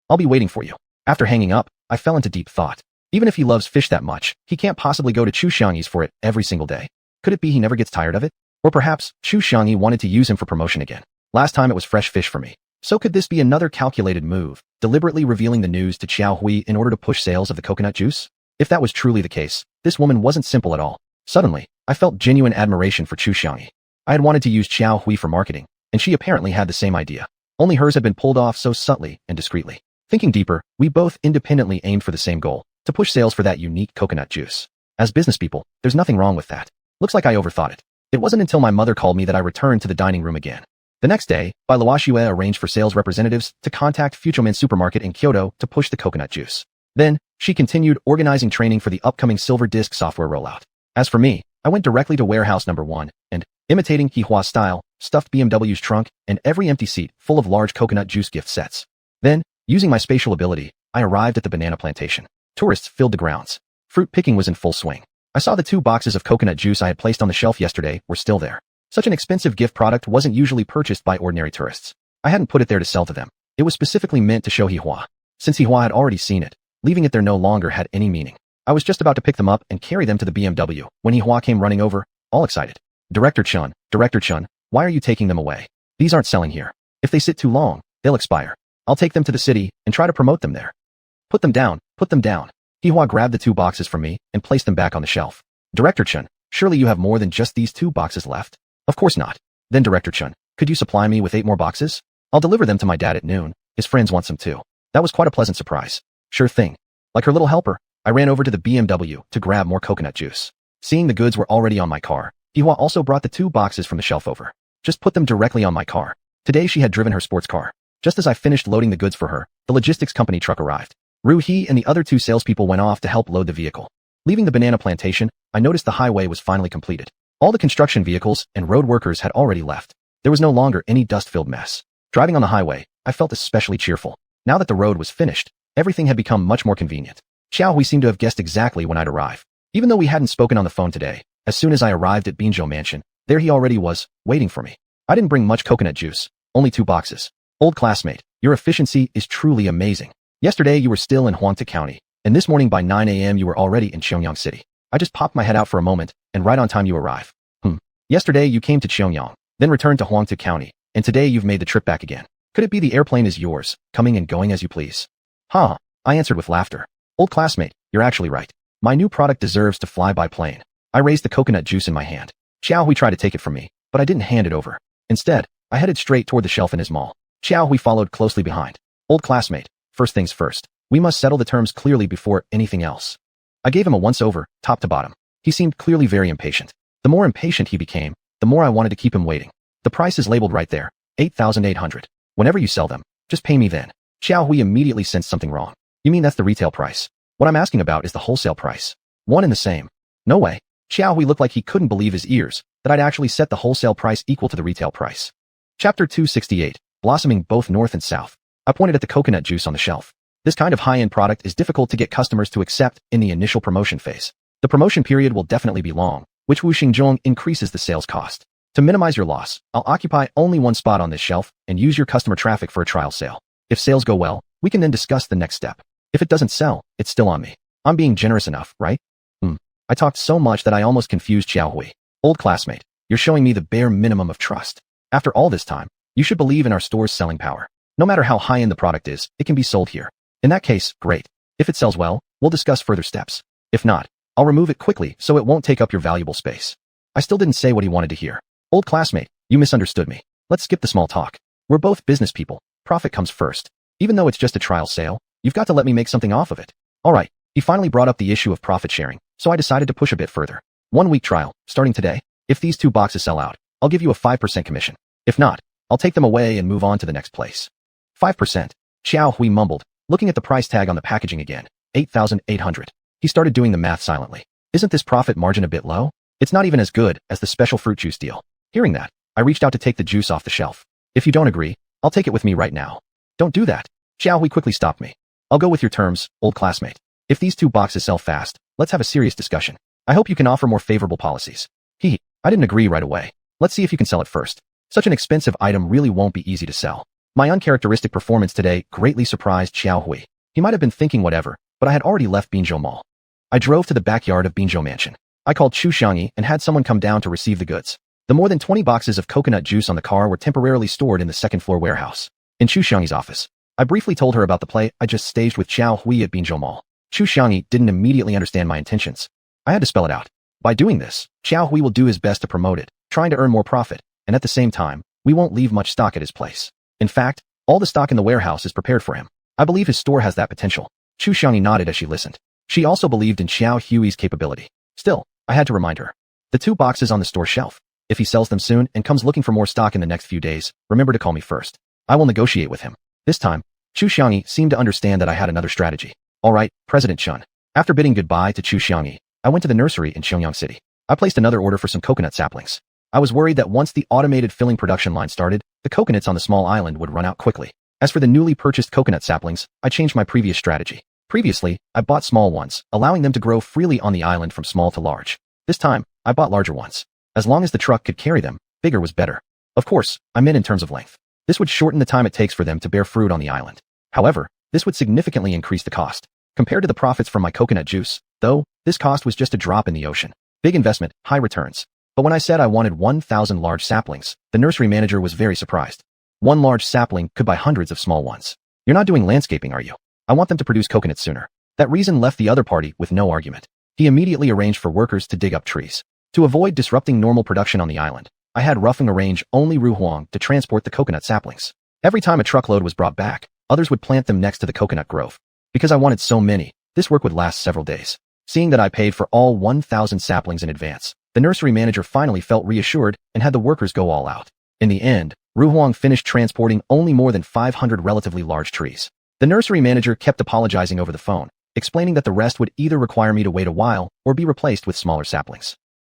I'll be waiting for you. After hanging up, I fell into deep thought. Even if he loves fish that much, he can't possibly go to Chu Xiangyi's for it every single day. Could it be he never gets tired of it? Or perhaps, Chu Xiangyi wanted to use him for promotion again. Last time it was fresh fish for me. So could this be another calculated move, deliberately revealing the news to Xiao Hui in order to push sales of the coconut juice? If that was truly the case, this woman wasn't simple at all. Suddenly, I felt genuine admiration for Chu Xiangyi. I had wanted to use Xiao Hui for marketing, and she apparently had the same idea. Only hers had been pulled off so subtly and discreetly. Thinking deeper, we both independently aimed for the same goal, to push sales for that unique coconut juice. As business people, there's nothing wrong with that. Looks like I overthought it. It wasn't until my mother called me that I returned to the dining room again. The next day, Bai Luoxue arranged for sales representatives to contact Fuchoman Supermarket in Kyoto to push the coconut juice. Then, she continued organizing training for the upcoming Silver Disk software rollout. As for me, I went directly to warehouse number 1, and, imitating Hihua's style, stuffed BMW's trunk and every empty seat full of large coconut juice gift sets. Then, using my spatial ability, I arrived at the banana plantation. Tourists filled the grounds. Fruit picking was in full swing. I saw the 2 boxes of coconut juice I had placed on the shelf yesterday were still there. Such an expensive gift product wasn't usually purchased by ordinary tourists. I hadn't put it there to sell to them. It was specifically meant to show Hihua. Since Hihua had already seen it, leaving it there no longer had any meaning. I was just about to pick them up and carry them to the BMW when Hihua came running over, all excited. Director Chun, why are you taking them away? These aren't selling here. If they sit too long, they'll expire. I'll take them to the city and try to promote them there. Put them down. Hihua grabbed the 2 boxes from me and placed them back on the shelf. Director Chun, surely you have more than just these 2 boxes left? Of course not. Then Director Chun, could you supply me with 8 more boxes? I'll deliver them to my dad at noon. His friends want some too. That was quite a pleasant surprise. Sure thing. Like her little helper, I ran over to the BMW to grab more coconut juice. Seeing the goods were already on my car, Hihua also brought the 2 boxes from the shelf over. Just put them directly on my car. Today she had driven her sports car. Just as I finished loading the goods for her, the logistics company truck arrived. Ru He and the other 2 salespeople went off to help load the vehicle. Leaving the banana plantation, I noticed the highway was finally completed. All the construction vehicles and road workers had already left. There was no longer any dust-filled mess. Driving on the highway, I felt especially cheerful. Now that the road was finished, everything had become much more convenient. Xiaohui seemed to have guessed exactly when I'd arrive. Even though we hadn't spoken on the phone today, as soon as I arrived at Binzhou Mansion, there he already was, waiting for me. I didn't bring much coconut juice, only 2 boxes. Old classmate, your efficiency is truly amazing. Yesterday you were still in Huangtu County, and this morning by 9 a.m. you were already in Xiuxian City. I just popped my head out for a moment, and right on time you arrive. Yesterday you came to Xiuxian, then returned to Huangtu County, and today you've made the trip back again. Could it be the airplane is yours, coming and going as you please? Ha! I answered with laughter. Old classmate, you're actually right. My new product deserves to fly by plane. I raised the coconut juice in my hand. Xiaohui tried to take it from me, but I didn't hand it over. Instead, I headed straight toward the shelf in his mall. Xiaohui followed closely behind. Old classmate, first things first. We must settle the terms clearly before anything else. I gave him a once-over, top to bottom. He seemed clearly very impatient. The more impatient he became, the more I wanted to keep him waiting. The price is labeled right there, 8,800. Whenever you sell them, just pay me then. Xiaohui immediately sensed something wrong. You mean that's the retail price? What I'm asking about is the wholesale price. One and the same. No way. Xiaohui looked like he couldn't believe his ears, that I'd actually set the wholesale price equal to the retail price. Chapter 268, blossoming both north and south. I pointed at the coconut juice on the shelf. This kind of high-end product is difficult to get customers to accept in the initial promotion phase. The promotion period will definitely be long, which Wuxingzhong increases the sales cost. To minimize your loss, I'll occupy only one spot on this shelf and use your customer traffic for a trial sale. If sales go well, we can then discuss the next step. If it doesn't sell, it's still on me. I'm being generous enough, right? I talked so much that I almost confused Xiaohui. Old classmate, you're showing me the bare minimum of trust. After all this time, you should believe in our store's selling power. No matter how high-end the product is, it can be sold here. In that case, great. If it sells well, we'll discuss further steps. If not, I'll remove it quickly so it won't take up your valuable space. I still didn't say what he wanted to hear. Old classmate, you misunderstood me. Let's skip the small talk. We're both business people. Profit comes first. Even though it's just a trial sale, you've got to let me make something off of it. All right. He finally brought up the issue of profit sharing, so I decided to push a bit further. 1 week trial, starting today. If these 2 boxes sell out, I'll give you a 5% commission. If not, I'll take them away and move on to the next place. 5%. Xiaohui mumbled, looking at the price tag on the packaging again. 8,800. He started doing the math silently. Isn't this profit margin a bit low? It's not even as good as the special fruit juice deal. Hearing that, I reached out to take the juice off the shelf. If you don't agree, I'll take it with me right now. Don't do that. Xiaohui quickly stopped me. I'll go with your terms, old classmate. If these 2 boxes sell fast, let's have a serious discussion. I hope you can offer more favorable policies. I didn't agree right away. Let's see if you can sell it first. Such an expensive item really won't be easy to sell. My uncharacteristic performance today greatly surprised Xiaohui. He might have been thinking whatever, but I had already left Binzhou Mall. I drove to the backyard of Binzhou Mansion. I called xiuxian and had someone come down to receive the goods. The more than 20 boxes of coconut juice on the car were temporarily stored in the second-floor warehouse. In xiuxian's office, I briefly told her about the play I just staged with Xiaohui at Binzhou Mall. Xiuxian didn't immediately understand my intentions. I had to spell it out. By doing this, Xiaohui will do his best to promote it, trying to earn more profit, and at the same time, we won't leave much stock at his place. In fact, all the stock in the warehouse is prepared for him. I believe his store has that potential. Xiuxian nodded as she listened. She also believed in Xiaohui's capability. Still, I had to remind her. The 2 boxes on the store shelf. If he sells them soon and comes looking for more stock in the next few days, remember to call me first. I will negotiate with him. This time, Xiuxian seemed to understand that I had another strategy. All right, President Chun. After bidding goodbye to Xiuxian, I went to the nursery in Xiuxian City. I placed another order for some coconut saplings. I was worried that once the automated filling production line started, the coconuts on the small island would run out quickly. As for the newly purchased coconut saplings, I changed my previous strategy. Previously, I bought small ones, allowing them to grow freely on the island from small to large. This time, I bought larger ones. As long as the truck could carry them, bigger was better. Of course, I meant in terms of length. This would shorten the time it takes for them to bear fruit on the island. However, this would significantly increase the cost. Compared to the profits from my coconut juice, though, this cost was just a drop in the ocean. Big investment, high returns. But when I said I wanted 1,000 large saplings, the nursery manager was very surprised. 1 large sapling could buy hundreds of small ones. You're not doing landscaping, are you? I want them to produce coconuts sooner. That reason left the other party with no argument. He immediately arranged for workers to dig up trees. To avoid disrupting normal production on the island, I had roughing arrange only Ruhuang to transport the coconut saplings. Every time a truckload was brought back, others would plant them next to the coconut grove. Because I wanted so many, this work would last several days. Seeing that I paid for all 1,000 saplings in advance, the nursery manager finally felt reassured and had the workers go all out. In the end, Ruhuang finished transporting only more than 500 relatively large trees. The nursery manager kept apologizing over the phone, explaining that the rest would either require me to wait a while or be replaced with smaller saplings.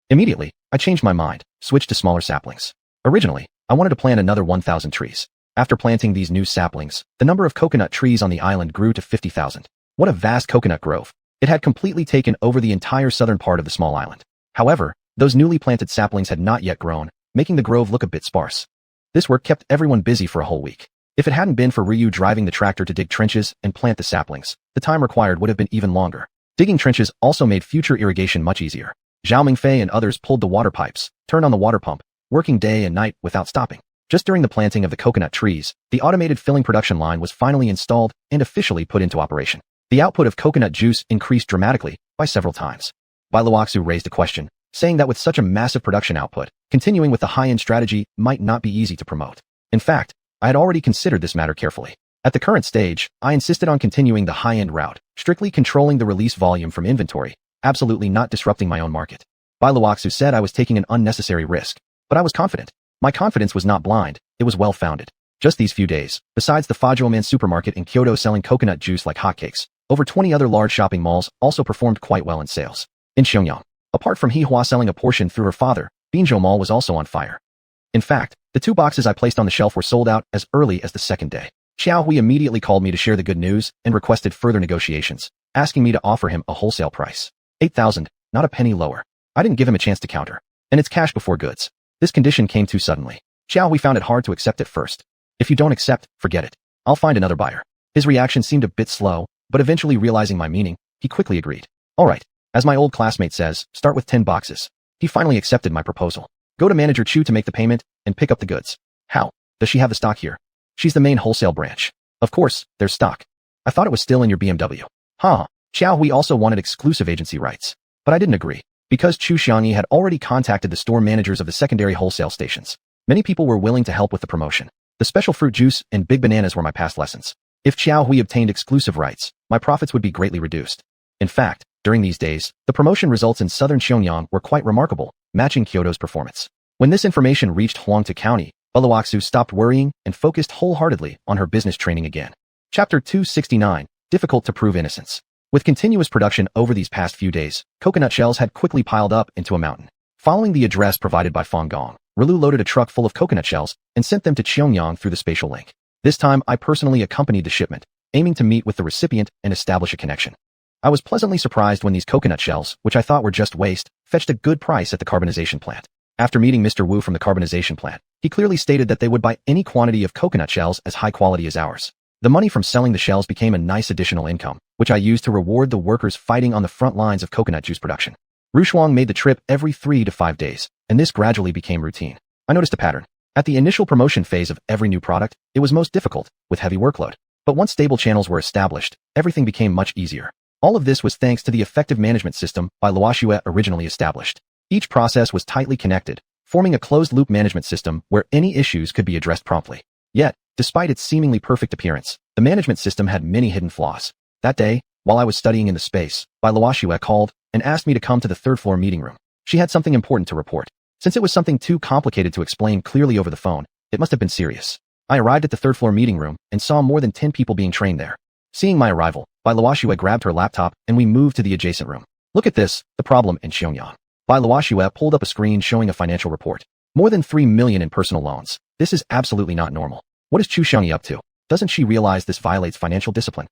Immediately, I changed my mind, switched to smaller saplings. Originally, I wanted to plant another 1,000 trees. After planting these new saplings, the number of coconut trees on the island grew to 50,000. What a vast coconut grove. It had completely taken over the entire southern part of the small island. However, those newly planted saplings had not yet grown, making the grove look a bit sparse. This work kept everyone busy for a whole week. If it hadn't been for Ryu driving the tractor to dig trenches and plant the saplings, the time required would have been even longer. Digging trenches also made future irrigation much easier. Zhao Mingfei and others pulled the water pipes, turned on the water pump, working day and night without stopping. Just during the planting of the coconut trees, the automated filling production line was finally installed and officially put into operation. The output of coconut juice increased dramatically by several times. Bai Luoxu raised a question, saying that with such a massive production output, continuing with the high-end strategy might not be easy to promote. In fact, I had already considered this matter carefully. At the current stage, I insisted on continuing the high-end route, strictly controlling the release volume from inventory, absolutely not disrupting my own market. Bai Luoxu said I was taking an unnecessary risk, but I was confident. My confidence was not blind, it was well-founded. Just these few days, besides the Fajoman supermarket in Kyoto selling coconut juice like hotcakes, over 20 other large shopping malls also performed quite well in sales. In Xiuxian, apart from Hihua selling a portion through her father, Binzhou Mall was also on fire. In fact, the 2 boxes I placed on the shelf were sold out as early as the second day. Xiaohui immediately called me to share the good news and requested further negotiations, asking me to offer him a wholesale price. 8,000, not a penny lower. I didn't give him a chance to counter. And it's cash before goods. This condition came too suddenly. Xiaohui found it hard to accept at first. If you don't accept, forget it. I'll find another buyer. His reaction seemed a bit slow, but eventually realizing my meaning, he quickly agreed. All right. As my old classmate says, start with 10 boxes. He finally accepted my proposal. Go to Manager Chu to make the payment and pick up the goods. How? Does she have the stock here? She's the main wholesale branch. Of course, there's stock. I thought it was still in your BMW. Xiaohui also wanted exclusive agency rights. But I didn't agree. Because Chu Xiangyi had already contacted the store managers of the secondary wholesale stations. Many people were willing to help with the promotion. The special fruit juice and big bananas were my past lessons. If Xiaohui obtained exclusive rights, my profits would be greatly reduced. In fact, during these days, the promotion results in southern Xiuxian were quite remarkable, matching Kyoto's performance. When this information reached Huangtu County, Bai Luoxu stopped worrying and focused wholeheartedly on her business training again. Chapter 269, Difficult to Prove Innocence. With continuous production over these past few days, coconut shells had quickly piled up into a mountain. Following the address provided by Fang Gong, Rilu loaded a truck full of coconut shells and sent them to Xiuxian through the spatial link. This time, I personally accompanied the shipment, aiming to meet with the recipient and establish a connection. I was pleasantly surprised when these coconut shells, which I thought were just waste, fetched a good price at the carbonization plant. After meeting Mr. Wu from the carbonization plant, he clearly stated that they would buy any quantity of coconut shells as high quality as ours. The money from selling the shells became a nice additional income, which I used to reward the workers fighting on the front lines of coconut juice production. Rushuang made the trip every 3 to 5 days, and this gradually became routine. I noticed a pattern. At the initial promotion phase of every new product, it was most difficult, with heavy workload. But once stable channels were established, everything became much easier. All of this was thanks to the effective management system Bai Luoxu originally established. Each process was tightly connected, forming a closed-loop management system where any issues could be addressed promptly. Yet, despite its seemingly perfect appearance, the management system had many hidden flaws. That day, while I was studying in the space, Bai Luoxu called and asked me to come to the third-floor meeting room. She had something important to report. Since it was something too complicated to explain clearly over the phone, it must have been serious. I arrived at the third-floor meeting room and saw more than 10 people being trained there. Seeing my arrival, Bai Luoxu grabbed her laptop and we moved to the adjacent room. Look at this, the problem in Xiuxian. Bai Luoxu pulled up a screen showing a financial report. More than 3 million in personal loans. This is absolutely not normal. What is Chu Xiangyi up to? Doesn't she realize this violates financial discipline?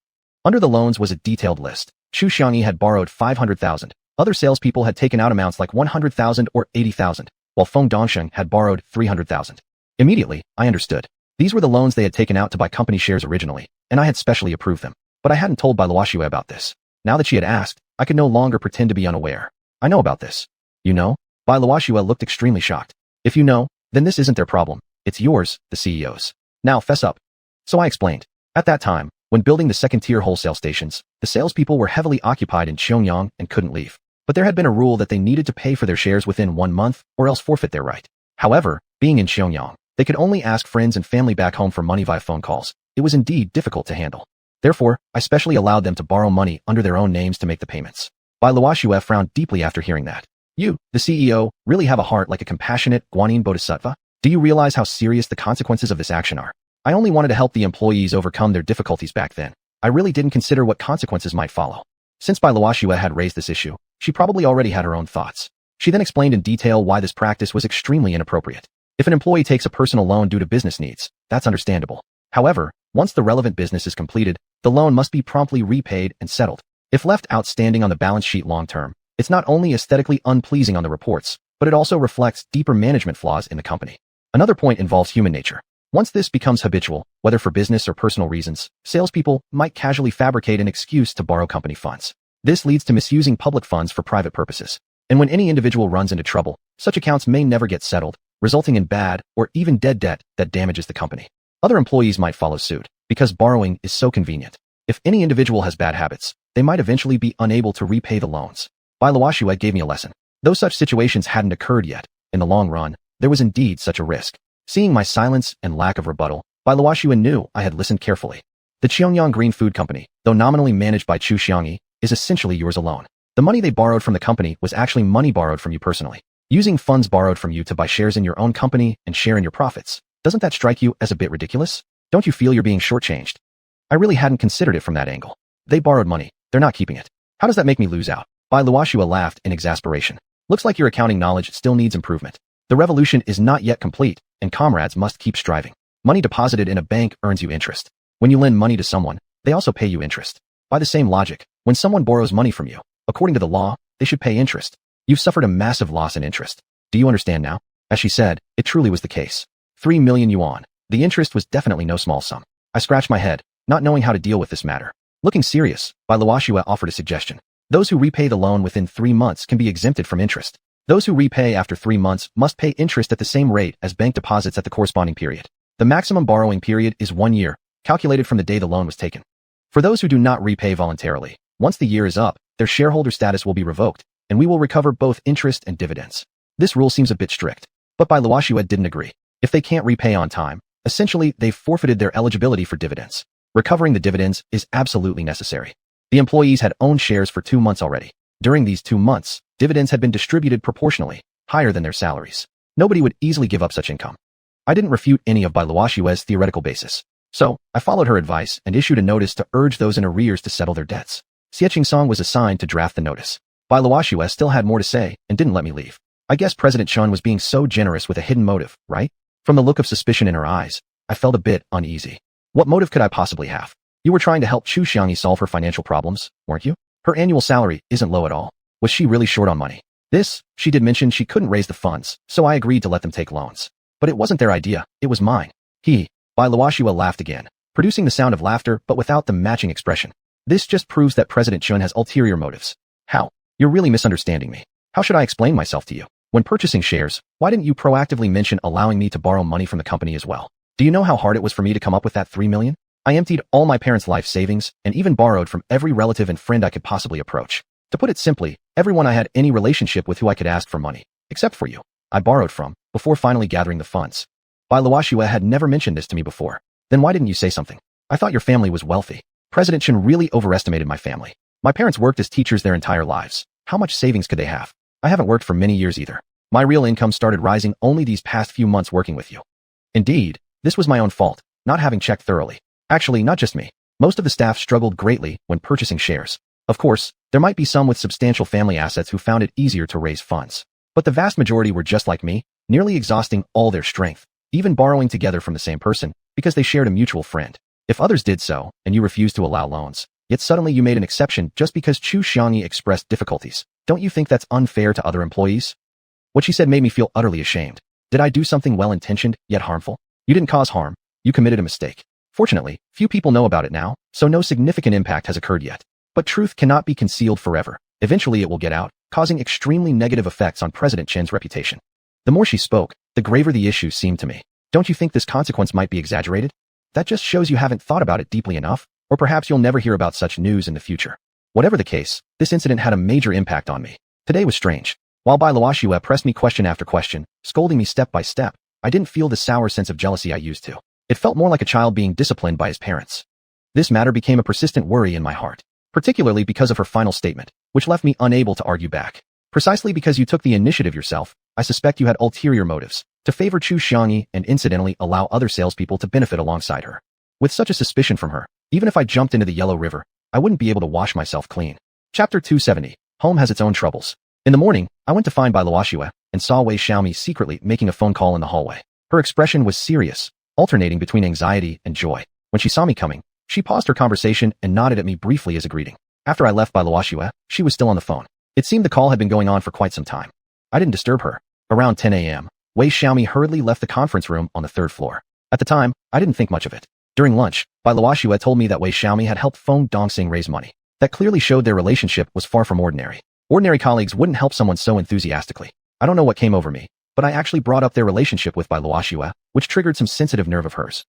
Under the loans was a detailed list. Chu Xiangyi had borrowed 500,000. Other salespeople had taken out amounts like 100,000 or 80,000, while Feng Dongsheng had borrowed 300,000. Immediately, I understood. These were the loans they had taken out to buy company shares originally, and I had specially approved them. But I hadn't told Bai Luoxu about this. Now that she had asked, I could no longer pretend to be unaware. I know about this. You know? Bai Luoxu looked extremely shocked. If you know, then this isn't their problem. It's yours, the CEO's. Now fess up. So I explained. At that time, when building the second-tier wholesale stations, the salespeople were heavily occupied in Xiuxian and couldn't leave. But there had been a rule that they needed to pay for their shares within 1 month or else forfeit their right. However, being in Xiuxian, they could only ask friends and family back home for money via phone calls. It was indeed difficult to handle. Therefore, I specially allowed them to borrow money under their own names to make the payments. Bai Luoxu frowned deeply after hearing that. You, the CEO, really have a heart like a compassionate Guanyin Bodhisattva? Do you realize how serious the consequences of this action are? I only wanted to help the employees overcome their difficulties back then. I really didn't consider what consequences might follow. Since Bai Luoxue had raised this issue, she probably already had her own thoughts. She then explained in detail why this practice was extremely inappropriate. If an employee takes a personal loan due to business needs, that's understandable. However, once the relevant business is completed, the loan must be promptly repaid and settled. If left outstanding on the balance sheet long term, it's not only aesthetically unpleasing on the reports, but it also reflects deeper management flaws in the company. Another point involves human nature. Once this becomes habitual, whether for business or personal reasons, salespeople might casually fabricate an excuse to borrow company funds. This leads to misusing public funds for private purposes. And when any individual runs into trouble, such accounts may never get settled, resulting in bad or even dead debt that damages the company. Other employees might follow suit, because borrowing is so convenient. If any individual has bad habits, they might eventually be unable to repay the loans. Bai Luoxue gave me a lesson. Though such situations hadn't occurred yet, in the long run, there was indeed such a risk. Seeing my silence and lack of rebuttal, Bai Luoxue knew I had listened carefully. The Xiuxian Green Food Company, though nominally managed by xiuxian, is essentially yours alone. The money they borrowed from the company was actually money borrowed from you personally. Using funds borrowed from you to buy shares in your own company and share in your profits, doesn't that strike you as a bit ridiculous? Don't you feel you're being shortchanged? I really hadn't considered it from that angle. They borrowed money, they're not keeping it. How does that make me lose out? Bai Luoxue laughed in exasperation. Looks like your accounting knowledge still needs improvement. The revolution is not yet complete, and comrades must keep striving. Money deposited in a bank earns you interest. When you lend money to someone, they also pay you interest. By the same logic, when someone borrows money from you, according to the law, they should pay interest. You've suffered a massive loss in interest. Do you understand now? As she said, it truly was the case. 3 million yuan. The interest was definitely no small sum. I scratched my head, not knowing how to deal with this matter. Looking serious, Bai Luoxue offered a suggestion. Those who repay the loan within 3 months can be exempted from interest. Those who repay after 3 months must pay interest at the same rate as bank deposits at the corresponding period. The maximum borrowing period is 1 year, calculated from the day the loan was taken. For those who do not repay voluntarily, once the year is up, their shareholder status will be revoked, and we will recover both interest and dividends. This rule seems a bit strict, but Bai Luoxue didn't agree. If they can't repay on time, essentially they've forfeited their eligibility for dividends. Recovering the dividends is absolutely necessary. The employees had owned shares for 2 months already. During these 2 months, dividends had been distributed proportionally, higher than their salaries. Nobody would easily give up such income. I didn't refute any of Bai Luoxue's theoretical basis. So, I followed her advice and issued a notice to urge those in arrears to settle their debts. Xiuxian was assigned to draft the notice. Bai Luoxue still had more to say and didn't let me leave. I guess President Chen was being so generous with a hidden motive, right? From the look of suspicion in her eyes, I felt a bit uneasy. What motive could I possibly have? You were trying to help xiuxian solve her financial problems, weren't you? Her annual salary isn't low at all. Was she really short on money? She did mention she couldn't raise the funds, so I agreed to let them take loans. But it wasn't their idea, it was mine. Bai Luoxue laughed again, producing the sound of laughter but without the matching expression. This just proves that President Chen has ulterior motives. How? You're really misunderstanding me. How should I explain myself to you? When purchasing shares, why didn't you proactively mention allowing me to borrow money from the company as well? Do you know how hard it was for me to come up with that 3 million? I emptied all my parents' life savings and even borrowed from every relative and friend I could possibly approach. To put it simply, everyone I had any relationship with who I could ask for money, except for you, I borrowed from, before finally gathering the funds. Bai Luoxue had never mentioned this to me before. Then why didn't you say something? I thought your family was wealthy. President Chen really overestimated my family. My parents worked as teachers their entire lives. How much savings could they have? I haven't worked for many years either. My real income started rising only these past few months working with you. Indeed, this was my own fault, not having checked thoroughly. Actually, not just me. Most of the staff struggled greatly when purchasing shares. Of course, there might be some with substantial family assets who found it easier to raise funds. But the vast majority were just like me, nearly exhausting all their strength, even borrowing together from the same person, because they shared a mutual friend. If others did so, and you refused to allow loans, yet suddenly you made an exception just because xiuxian expressed difficulties, don't you think that's unfair to other employees? What she said made me feel utterly ashamed. Did I do something well-intentioned, yet harmful? You didn't cause harm. You committed a mistake. Fortunately, few people know about it now, so no significant impact has occurred yet. But truth cannot be concealed forever. Eventually it will get out, causing extremely negative effects on President Chen's reputation. The more she spoke, the graver the issue seemed to me. Don't you think this consequence might be exaggerated? That just shows you haven't thought about it deeply enough, or perhaps you'll never hear about such news in the future. Whatever the case, this incident had a major impact on me. Today was strange. While Bai Luoxue pressed me question after question, scolding me step by step, I didn't feel the sour sense of jealousy I used to. It felt more like a child being disciplined by his parents. This matter became a persistent worry in my heart, particularly because of her final statement, which left me unable to argue back. Precisely because you took the initiative yourself, I suspect you had ulterior motives, to favor xiuxian and incidentally allow other salespeople to benefit alongside her. With such a suspicion from her, even if I jumped into the Yellow River, I wouldn't be able to wash myself clean. Chapter 270. Home has its own troubles. In the morning, I went to find Bai Luoxue and saw Wei Xiaomi secretly making a phone call in the hallway. Her expression was serious, alternating between anxiety and joy. When she saw me coming, she paused her conversation and nodded at me briefly as a greeting. After I left Bai Luoxue, she was still on the phone. It seemed the call had been going on for quite some time. I didn't disturb her. Around 10 a.m., Wei Xiaomi hurriedly left the conference room on the third floor. At the time, I didn't think much of it. During lunch, Bai Luoxue told me that Wei Xiaomi had helped Feng Dongxing raise money. That clearly showed their relationship was far from ordinary. Ordinary colleagues wouldn't help someone so enthusiastically. I don't know what came over me, but I actually brought up their relationship with Bai Luoxue, which triggered some sensitive nerve of hers.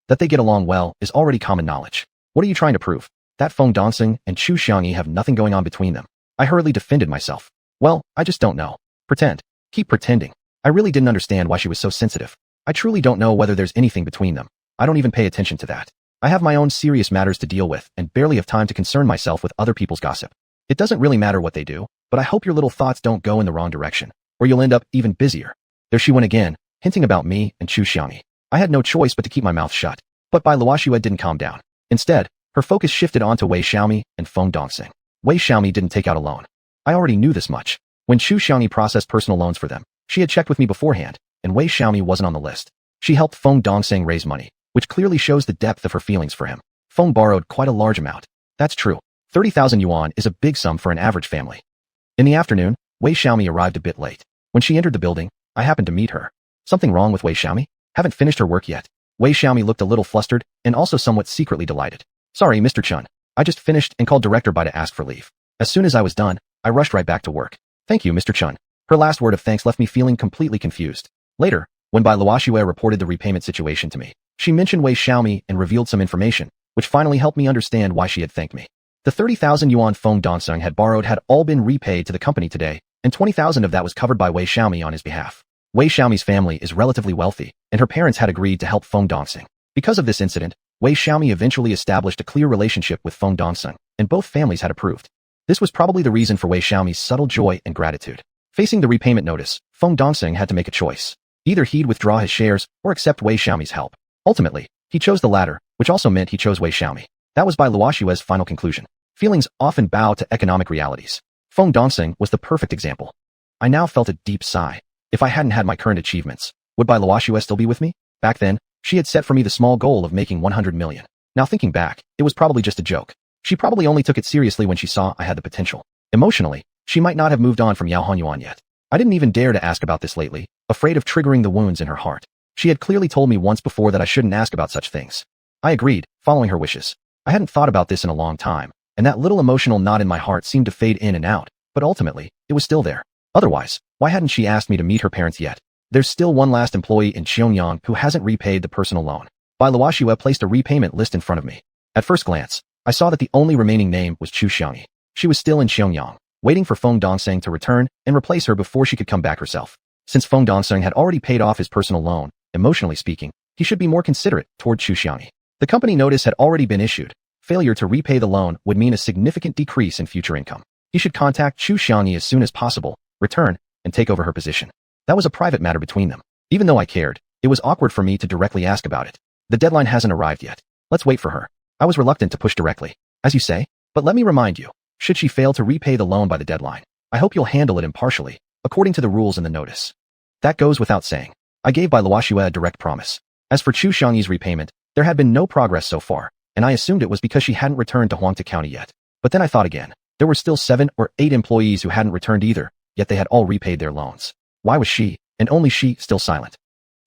That they get along well is already common knowledge. What are you trying to prove? That Feng Dongxing and xiuxian have nothing going on between them. I hurriedly defended myself. Well, I just don't know. Pretend. Keep pretending. I really didn't understand why she was so sensitive. I truly don't know whether there's anything between them. I don't even pay attention to that. I have my own serious matters to deal with and barely have time to concern myself with other people's gossip. It doesn't really matter what they do, but I hope your little thoughts don't go in the wrong direction, or you'll end up even busier. There she went again, hinting about me and xiuxian. I had no choice but to keep my mouth shut. But Bai Luoxue didn't calm down. Instead, her focus shifted onto Wei Xiaomi and Feng Dongxing. Wei Xiaomi didn't take out a loan. I already knew this much. When xiuxian processed personal loans for them, she had checked with me beforehand, and Wei Xiaomi wasn't on the list. She helped Feng Dongxing raise money, which clearly shows the depth of her feelings for him. Feng borrowed quite a large amount. That's true. 30,000 yuan is a big sum for an average family. In the afternoon, Wei Xiaomi arrived a bit late. When she entered the building, I happened to meet her. Something wrong with Wei Xiaomi? Haven't finished her work yet. Wei Xiaomi looked a little flustered and also somewhat secretly delighted. Sorry, Mr. Chun. I just finished and called Director Bai to ask for leave. As soon as I was done, I rushed right back to work. Thank you, Mr. Chun. Her last word of thanks left me feeling completely confused. Later, when Bai Luoxue reported the repayment situation to me, she mentioned Wei Xiaomi and revealed some information, which finally helped me understand why she had thanked me. The 30,000 yuan Feng Dongxing had borrowed had all been repaid to the company today, and 20,000 of that was covered by Wei Xiaomi on his behalf. Wei Xiaomi's family is relatively wealthy, and her parents had agreed to help Feng Dongxing. Because of this incident, Wei Xiaomi eventually established a clear relationship with Feng Dongxing, and both families had approved. This was probably the reason for Wei Xiaomi's subtle joy and gratitude. Facing the repayment notice, Feng Dongxing had to make a choice. Either he'd withdraw his shares or accept Wei Xiaomi's help. Ultimately, he chose the latter, which also meant he chose Wei Xiaomi. That was Bai Luoxue's final conclusion. Feelings often bow to economic realities. Feng Dongxing was the perfect example. I now felt a deep sigh. If I hadn't had my current achievements, would Bai Luoxue still be with me? Back then, she had set for me the small goal of making 100 million. Now thinking back, it was probably just a joke. She probably only took it seriously when she saw I had the potential. Emotionally, she might not have moved on from xuanhuan yet. I didn't even dare to ask about this lately, afraid of triggering the wounds in her heart. She had clearly told me once before that I shouldn't ask about such things. I agreed, following her wishes. I hadn't thought about this in a long time, and that little emotional knot in my heart seemed to fade in and out, but ultimately, it was still there. Otherwise, why hadn't she asked me to meet her parents yet? There's still one last employee in xiuxian who hasn't repaid the personal loan. Bai Luoxue placed a repayment list in front of me. At first glance, I saw that the only remaining name was xiuxian. She was still in xiuxian, waiting for Feng Dongxing to return and replace her before she could come back herself. Since Feng Dongxing had already paid off his personal loan, emotionally speaking, he should be more considerate toward xiuxian. The company notice had already been issued. Failure to repay the loan would mean a significant decrease in future income. He should contact xiuxian as soon as possible, return, and take over her position. That was a private matter between them. Even though I cared, it was awkward for me to directly ask about it. The deadline hasn't arrived yet. Let's wait for her. I was reluctant to push directly, as you say, but let me remind you, should she fail to repay the loan by the deadline, I hope you'll handle it impartially, according to the rules in the notice. That goes without saying. I gave Bai Luoxue a direct promise. As for xiuxian's repayment, there had been no progress so far, and I assumed it was because she hadn't returned to Huangtu County yet. But then I thought again. There were still 7 or 8 employees who hadn't returned either, yet they had all repaid their loans. Why was she, and only she, still silent?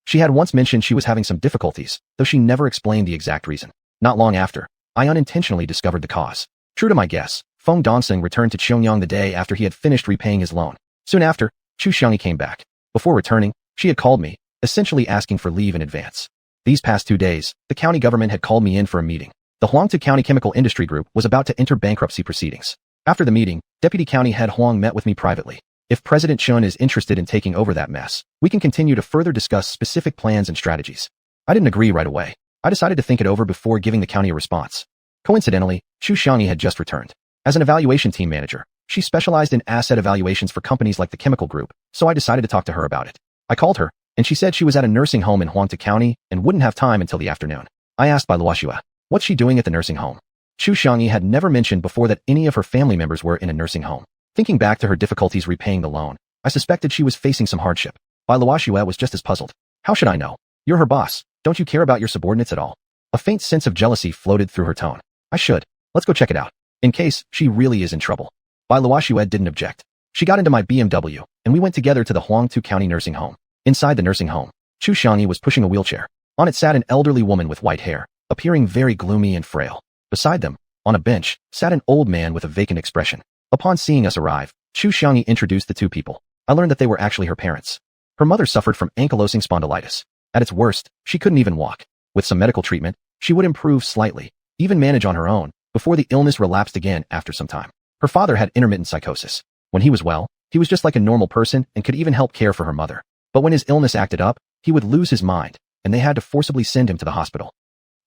She had once mentioned she was having some difficulties, though she never explained the exact reason. Not long after, I unintentionally discovered the cause. True to my guess, Feng Dongxing returned to xiuxian the day after he had finished repaying his loan. Soon after, xiuxian came back. Before returning, she had called me, essentially asking for leave in advance. These past 2 days, the county government had called me in for a meeting. The Huangtu County Chemical Industry Group was about to enter bankruptcy proceedings. After the meeting, Deputy County Head Huang met with me privately. If President Chun is interested in taking over that mess, we can continue to further discuss specific plans and strategies. I didn't agree right away. I decided to think it over before giving the county a response. Coincidentally, xiuxian had just returned. As an evaluation team manager, she specialized in asset evaluations for companies like the chemical group, so I decided to talk to her about it. I called her, and she said she was at a nursing home in Huangtu County and wouldn't have time until the afternoon. I asked Bai Luoxue, what's she doing at the nursing home? Xiuxian had never mentioned before that any of her family members were in a nursing home. Thinking back to her difficulties repaying the loan, I suspected she was facing some hardship. Bai Luoxue was just as puzzled. How should I know? You're her boss. Don't you care about your subordinates at all? A faint sense of jealousy floated through her tone. I should. Let's go check it out. In case she really is in trouble. Bai Luoxue didn't object. She got into my BMW, and we went together to the Huangtu County nursing home. Inside the nursing home, Xiuxian was pushing a wheelchair. On it sat an elderly woman with white hair, appearing very gloomy and frail. Beside them, on a bench, sat an old man with a vacant expression. Upon seeing us arrive, Xiuxian introduced the two people. I learned that they were actually her parents. Her mother suffered from ankylosing spondylitis. At its worst, she couldn't even walk. With some medical treatment, she would improve slightly, even manage on her own, before the illness relapsed again after some time. Her father had intermittent psychosis. When he was well, he was just like a normal person and could even help care for her mother. But when his illness acted up, he would lose his mind, and they had to forcibly send him to the hospital.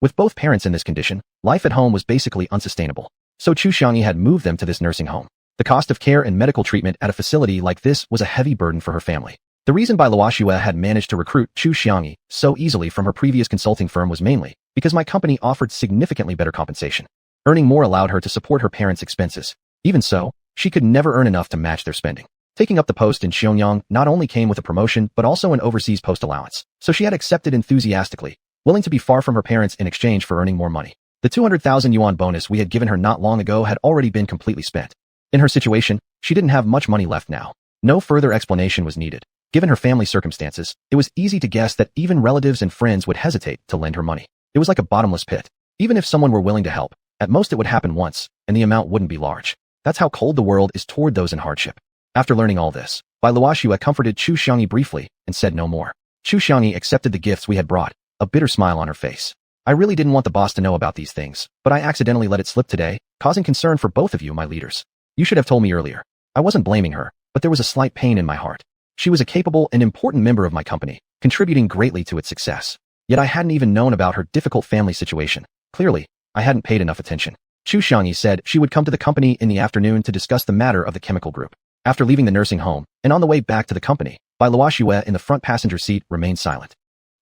With both parents in this condition, life at home was basically unsustainable. So Xiuxian had moved them to this nursing home. The cost of care and medical treatment at a facility like this was a heavy burden for her family. The reason Bai Luoxue had managed to recruit Xiuxian so easily from her previous consulting firm was mainly because my company offered significantly better compensation. Earning more allowed her to support her parents' expenses. Even so, she could never earn enough to match their spending. Taking up the post in Xianyang not only came with a promotion but also an overseas post allowance, so she had accepted enthusiastically, willing to be far from her parents in exchange for earning more money. The 200,000 yuan bonus we had given her not long ago had already been completely spent. In her situation, she didn't have much money left now. No further explanation was needed. Given her family circumstances, it was easy to guess that even relatives and friends would hesitate to lend her money. It was like a bottomless pit. Even if someone were willing to help, at most it would happen once, and the amount wouldn't be large. That's how cold the world is toward those in hardship. After learning all this, Bai Luoxue comforted Xiuxian briefly and said no more. Xiuxian accepted the gifts we had brought, a bitter smile on her face. I really didn't want the boss to know about these things, but I accidentally let it slip today, causing concern for both of you, my leaders. You should have told me earlier. I wasn't blaming her, but there was a slight pain in my heart. She was a capable and important member of my company, contributing greatly to its success. Yet I hadn't even known about her difficult family situation. Clearly, I hadn't paid enough attention. Xiuxian said she would come to the company in the afternoon to discuss the matter of the chemical group. After leaving the nursing home, and on the way back to the company, Bai Luoxue in the front passenger seat remained silent.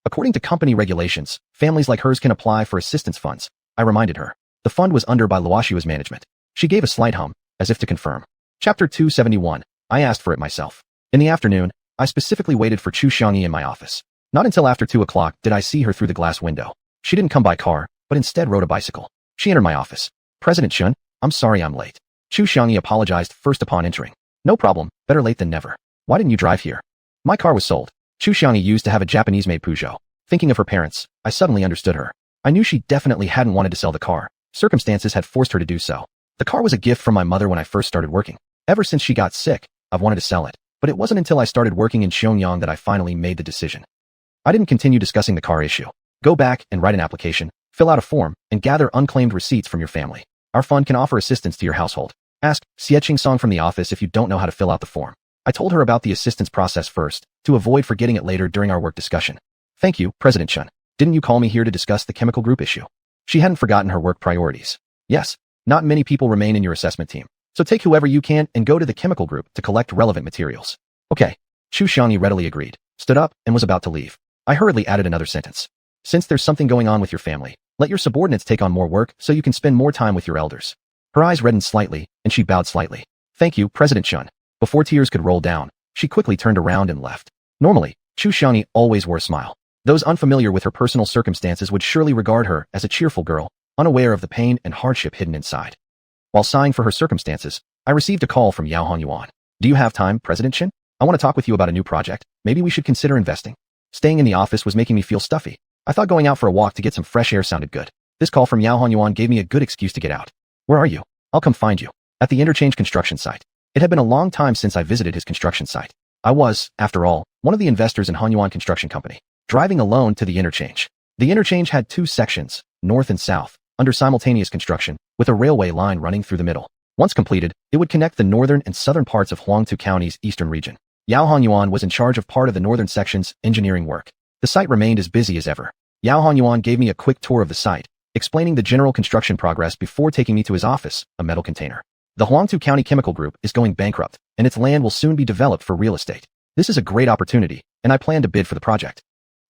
According to company regulations, families like hers can apply for assistance funds. I reminded her. The fund was under Bai Luoxue's management. She gave a slight hum, as if to confirm. Chapter 271. I asked for it myself. In the afternoon, I specifically waited for Xiuxian in my office. Not until after 2 o'clock did I see her through the glass window. She didn't come by car, but instead rode a bicycle. She entered my office. President Shun, I'm sorry I'm late. Xiuxian apologized first upon entering. No problem, better late than never. Why didn't you drive here? My car was sold. Xiuxian used to have a Japanese-made Peugeot. Thinking of her parents, I suddenly understood her. I knew she definitely hadn't wanted to sell the car. Circumstances had forced her to do so. The car was a gift from my mother when I first started working. Ever since she got sick, I've wanted to sell it. But it wasn't until I started working in Xianyang that I finally made the decision. I didn't continue discussing the car issue. Go back and write an application, fill out a form, and gather unclaimed receipts from your family. Our fund can offer assistance to your household. Ask Xieching Song from the office if you don't know how to fill out the form. I told her about the assistance process first, to avoid forgetting it later during our work discussion. Thank you, President Chun. Didn't you call me here to discuss the chemical group issue? She hadn't forgotten her work priorities. Yes, not many people remain in your assessment team. So take whoever you can and go to the chemical group to collect relevant materials. Okay. Xiuxian readily agreed, stood up, and was about to leave. I hurriedly added another sentence. Since there's something going on with your family, let your subordinates take on more work so you can spend more time with your elders. Her eyes reddened slightly, and she bowed slightly. Thank you, President Shun. Before tears could roll down, she quickly turned around and left. Normally, Xiuxian always wore a smile. Those unfamiliar with her personal circumstances would surely regard her as a cheerful girl, unaware of the pain and hardship hidden inside. While sighing for her circumstances, I received a call from Xuanhuan. Do you have time, President Shin? I want to talk with you about a new project. Maybe we should consider investing. Staying in the office was making me feel stuffy. I thought going out for a walk to get some fresh air sounded good. This call from Xuanhuan gave me a good excuse to get out. Where are you? I'll come find you. At the interchange construction site. It had been a long time since I visited his construction site. I was, after all, one of the investors in Hunyuan Construction Company, driving alone to the interchange. The interchange had 2 sections, north and south, under simultaneous construction, with a railway line running through the middle. Once completed, it would connect the northern and southern parts of Huangtu County's eastern region. Yao Hunyuan was in charge of part of the northern section's engineering work. The site remained as busy as ever. Yao Hunyuan gave me a quick tour of the site, explaining the general construction progress before taking me to his office, a metal container. The Huangtu County Chemical Group is going bankrupt, and its land will soon be developed for real estate. This is a great opportunity, and I plan to bid for the project.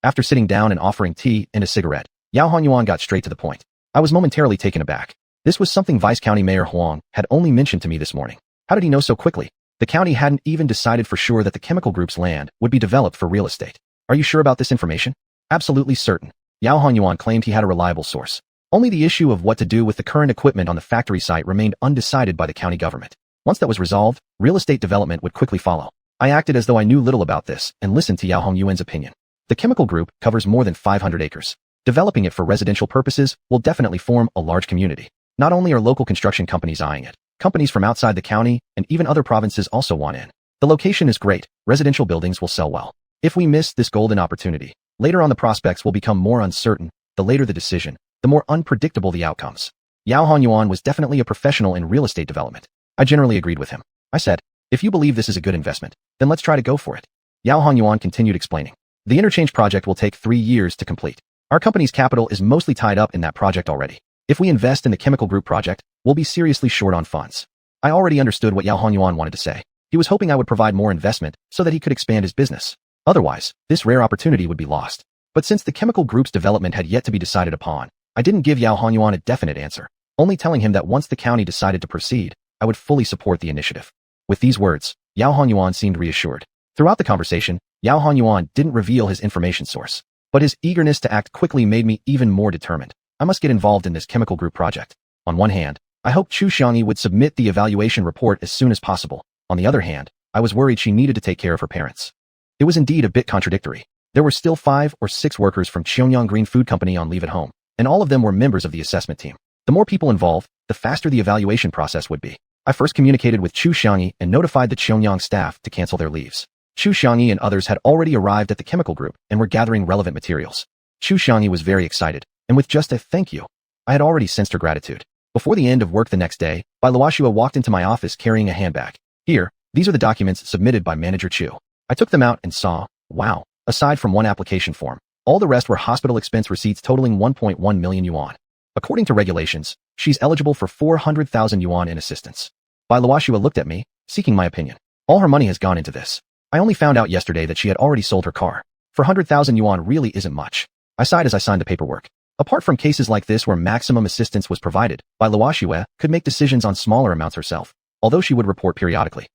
After sitting down and offering tea and a cigarette, Yao Hunyuan got straight to the point. I was momentarily taken aback. This was something Vice County Mayor Huang had only mentioned to me this morning. How did he know so quickly? The county hadn't even decided for sure that the chemical group's land would be developed for real estate. Are you sure about this information? Absolutely certain. Xuanhuan claimed he had a reliable source. Only the issue of what to do with the current equipment on the factory site remained undecided by the county government. Once that was resolved, real estate development would quickly follow. I acted as though I knew little about this and listened to Xuanhuan's opinion. The chemical group covers more than 500 acres. Developing it for residential purposes will definitely form a large community. Not only are local construction companies eyeing it, companies from outside the county and even other provinces also want in. The location is great. Residential buildings will sell well. If we miss this golden opportunity, later on the prospects will become more uncertain. The later the decision, the more unpredictable the outcomes. Xuanhuan was definitely a professional in real estate development. I generally agreed with him. I said, if you believe this is a good investment, then let's try to go for it. Xuanhuan continued explaining. The interchange project will take 3 years to complete. Our company's capital is mostly tied up in that project already. If we invest in the chemical group project, we'll be seriously short on funds. I already understood what Xuanhuan wanted to say. He was hoping I would provide more investment so that he could expand his business. Otherwise, this rare opportunity would be lost. But since the chemical group's development had yet to be decided upon, I didn't give Xuanhuan a definite answer, only telling him that once the county decided to proceed, I would fully support the initiative. With these words, Xuanhuan seemed reassured. Throughout the conversation, Xuanhuan didn't reveal his information source, but his eagerness to act quickly made me even more determined. I must get involved in this chemical group project. On one hand, I hoped xiuxian would submit the evaluation report as soon as possible. On the other hand, I was worried she needed to take care of her parents. It was indeed a bit contradictory. There were still 5 or 6 workers from Xianxia Green Food Company on leave at home, and all of them were members of the assessment team. The more people involved, the faster the evaluation process would be. I first communicated with xiuxian and notified the Xianxia staff to cancel their leaves. Xiuxian and others had already arrived at the chemical group and were gathering relevant materials. Xiuxian was very excited, and with just a thank you, I had already sensed her gratitude. Before the end of work the next day, Bailuoxua walked into my office carrying a handbag. Here, these are the documents submitted by Manager Chu. I took them out and saw, wow, aside from one application form, all the rest were hospital expense receipts totaling 1.1 million yuan. According to regulations, she's eligible for 400,000 yuan in assistance. Bailuoxua looked at me, seeking my opinion. All her money has gone into this. I only found out yesterday that she had already sold her car. 400,000 yuan really isn't much. I sighed as I signed the paperwork. Apart from cases like this where maximum assistance was provided, Bailuoxua could make decisions on smaller amounts herself, although she would report periodically.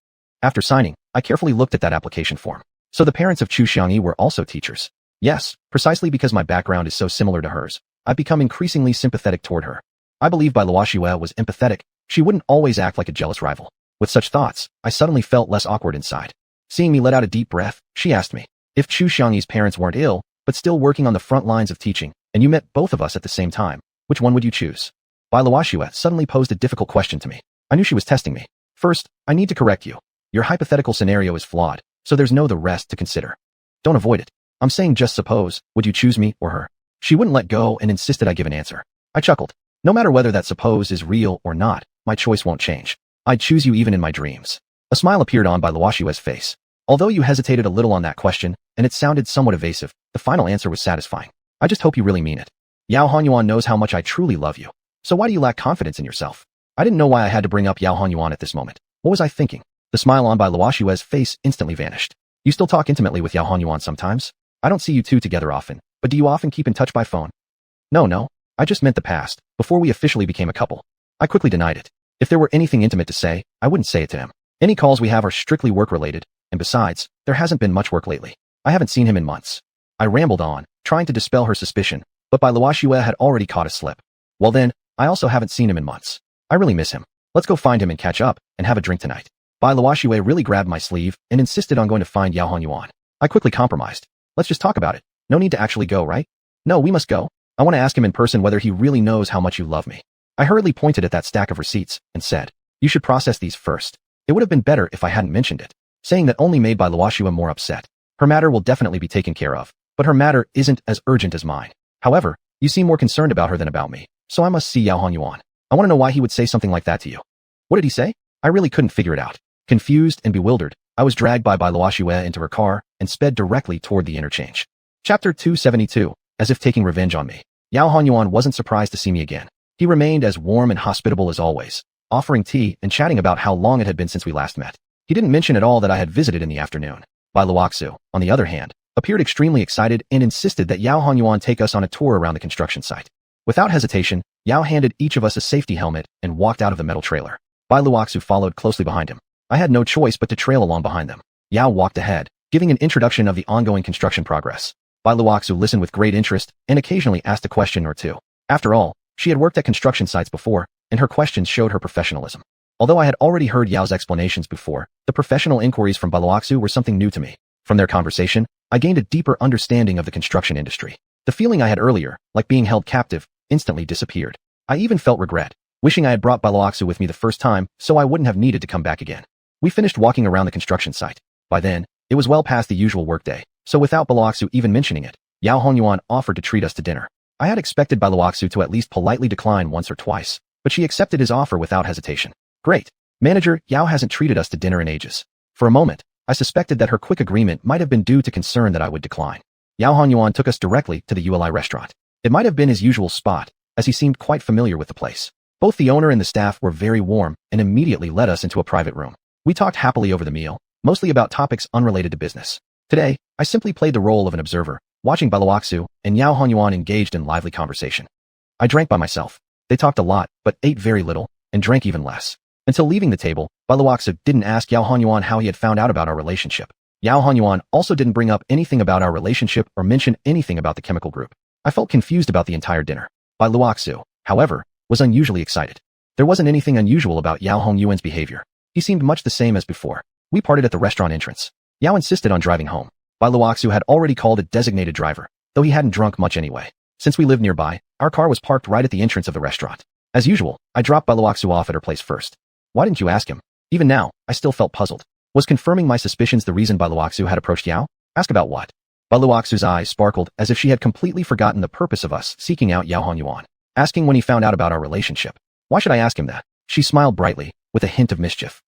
After signing, I carefully looked at that application form. So the parents of xiuxian were also teachers. Yes, precisely because my background is so similar to hers, I've become increasingly sympathetic toward her. I believe Bailuoxua was empathetic. She wouldn't always act like a jealous rival. With such thoughts, I suddenly felt less awkward inside. Seeing me let out a deep breath, she asked me, if xiuxian's parents weren't ill, but still working on the front lines of teaching, and you met both of us at the same time, which one would you choose? Bailuoxua suddenly posed a difficult question to me. I knew she was testing me. First, I need to correct you. Your hypothetical scenario is flawed, so there's no the rest to consider. Don't avoid it. I'm saying just suppose, would you choose me or her? She wouldn't let go and insisted I give an answer. I chuckled. No matter whether that suppose is real or not, my choice won't change. I'd choose you even in my dreams. A smile appeared on Bailuoxua's face. Although you hesitated a little on that question, and it sounded somewhat evasive, the final answer was satisfying. I just hope you really mean it. Xuanhuan knows how much I truly love you. So why do you lack confidence in yourself? I didn't know why I had to bring up Xuanhuan at this moment. What was I thinking? The smile on Bailuoxua's face instantly vanished. You still talk intimately with Xuanhuan sometimes? I don't see you two together often, but do you often keep in touch by phone? No, I just meant the past, before we officially became a couple. I quickly denied it. If there were anything intimate to say, I wouldn't say it to him. Any calls we have are strictly work-related, and besides, there hasn't been much work lately. I haven't seen him in months. I rambled on, trying to dispel her suspicion, but Bailuoxua had already caught a slip. Well then, I also haven't seen him in months. I really miss him. Let's go find him and catch up, and have a drink tonight. Bailuoxua really grabbed my sleeve and insisted on going to find Xuanhuan. I quickly compromised. Let's just talk about it. No need to actually go, right? No, we must go. I want to ask him in person whether he really knows how much you love me. I hurriedly pointed at that stack of receipts and said, you should process these first. It would have been better if I hadn't mentioned it. Saying that only made Bailuoxua more upset. Her matter will definitely be taken care of, but her matter isn't as urgent as mine. However, you seem more concerned about her than about me, so I must see Xuanhuan. I want to know why he would say something like that to you. What did he say? I really couldn't figure it out. Confused and bewildered, I was dragged by Bailuoxua into her car and sped directly toward the interchange. Chapter 272, as if taking revenge on me. Xuanhuan wasn't surprised to see me again. He remained as warm and hospitable as always, offering tea and chatting about how long it had been since we last met. He didn't mention at all that I had visited in the afternoon. Bailuoxua, on the other hand, appeared extremely excited and insisted that Xuanhuan take us on a tour around the construction site. Without hesitation, Yao handed each of us a safety helmet and walked out of the metal trailer. Bai Luoxu followed closely behind him. I had no choice but to trail along behind them. Yao walked ahead, giving an introduction of the ongoing construction progress. Bai Luoxu listened with great interest and occasionally asked a question or two. After all, she had worked at construction sites before, and her questions showed her professionalism. Although I had already heard Yao's explanations before, the professional inquiries from Bai Luoxu were something new to me. From their conversation, I gained a deeper understanding of the construction industry. The feeling I had earlier, like being held captive, instantly disappeared. I even felt regret, wishing I had brought Bai Luoxu with me the first time so I wouldn't have needed to come back again. We finished walking around the construction site. By then, it was well past the usual workday, so without Bai Luoxu even mentioning it, xuanhuan offered to treat us to dinner. I had expected Bai Luoxu to at least politely decline once or twice, but she accepted his offer without hesitation. Great. Manager, Yao hasn't treated us to dinner in ages. For a moment, I suspected that her quick agreement might have been due to concern that I would decline. Xuanhuan took us directly to the Uli restaurant. It might have been his usual spot, as he seemed quite familiar with the place. Both the owner and the staff were very warm and immediately led us into a private room. We talked happily over the meal, mostly about topics unrelated to business. Today, I simply played the role of an observer, watching Bai Luoxu and Xuanhuan engaged in lively conversation. I drank by myself. They talked a lot, but ate very little, and drank even less. Until leaving the table, Bai Luoxu didn't ask Xuanhuan how he had found out about our relationship. Xuanhuan also didn't bring up anything about our relationship or mention anything about the chemical group. I felt confused about the entire dinner. Bai Luoxu, however, was unusually excited. There wasn't anything unusual about Xuanhuan's behavior. He seemed much the same as before. We parted at the restaurant entrance. Yao insisted on driving home. Bai Luoxu had already called a designated driver, though he hadn't drunk much anyway. Since we lived nearby, our car was parked right at the entrance of the restaurant. As usual, I dropped Bai Luoxu off at her place first. Why didn't you ask him? Even now, I still felt puzzled. Was confirming my suspicions the reason Bai Luoxu had approached Yao? Ask about what? Bai Luoxu's eyes sparkled as if she had completely forgotten the purpose of us seeking out Xuanhuan. Asking when he found out about our relationship. Why should I ask him that? She smiled brightly, with a hint of mischief.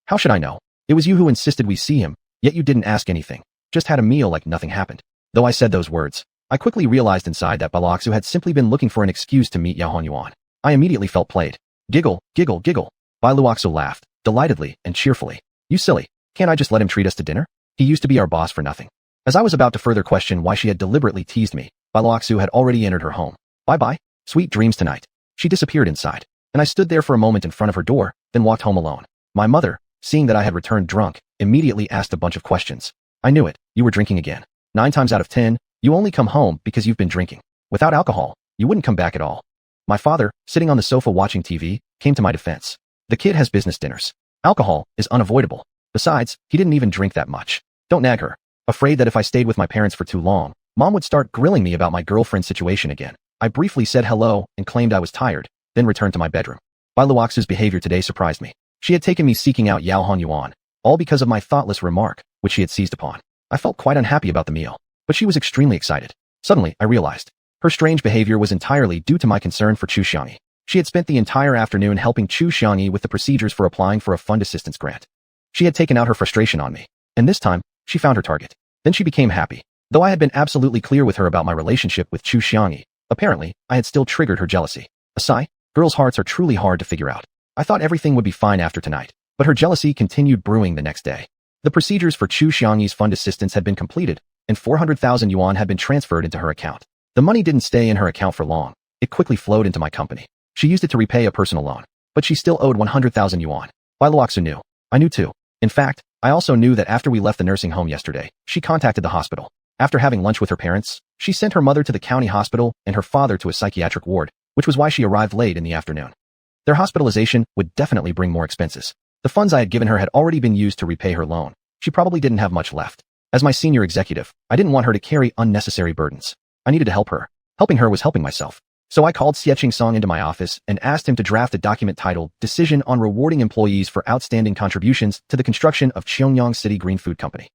How should I know? It was you who insisted we see him, yet you didn't ask anything. Just had a meal like nothing happened. Though I said those words, I quickly realized inside that Bai Luoxu had simply been looking for an excuse to meet Xuanhuan. I immediately felt played. Giggle, giggle, giggle. Bai Luoxu laughed, delightedly and cheerfully. You silly. Can't I just let him treat us to dinner? He used to be our boss for nothing. As I was about to further question why she had deliberately teased me, Bai Luoxu had already entered her home. Bye-bye. Sweet dreams tonight. She disappeared inside, and I stood there for a moment in front of her door, then walked home alone. My mother, seeing that I had returned drunk, immediately asked a bunch of questions. I knew it. You were drinking again. 9 times out of 10, you only come home because you've been drinking. Without alcohol, you wouldn't come back at all. My father, sitting on the sofa watching TV, came to my defense. The kid has business dinners. Alcohol is unavoidable. Besides, he didn't even drink that much. Don't nag her. Afraid that if I stayed with my parents for too long, Mom would start grilling me about my girlfriend situation again. I briefly said hello and claimed I was tired, then returned to my bedroom. Bai Luoxu's behavior today surprised me. She had taken me seeking out Xuanhuan, all because of my thoughtless remark, which she had seized upon. I felt quite unhappy about the meal, but she was extremely excited. Suddenly, I realized. Her strange behavior was entirely due to my concern for xiuxian. She had spent the entire afternoon helping xiuxian with the procedures for applying for a fund assistance grant. She had taken out her frustration on me, and this time, she found her target. Then she became happy. Though I had been absolutely clear with her about my relationship with xiuxian, apparently, I had still triggered her jealousy. A sigh? Girls' hearts are truly hard to figure out. I thought everything would be fine after tonight, but her jealousy continued brewing the next day. The procedures for xiuxian's fund assistance had been completed, and 400,000 yuan had been transferred into her account. The money didn't stay in her account for long. It quickly flowed into my company. She used it to repay a personal loan, but she still owed 100,000 yuan. Bai Luoxu knew. I knew too. In fact, I also knew that after we left the nursing home yesterday, she contacted the hospital. After having lunch with her parents, she sent her mother to the county hospital and her father to a psychiatric ward, which was why she arrived late in the afternoon. Their hospitalization would definitely bring more expenses. The funds I had given her had already been used to repay her loan. She probably didn't have much left. As my senior executive, I didn't want her to carry unnecessary burdens. I needed to help her. Helping her was helping myself. So I called Xiuxian into my office and asked him to draft a document titled Decision on Rewarding Employees for Outstanding Contributions to the Construction of Xiangyang City Green Food Company.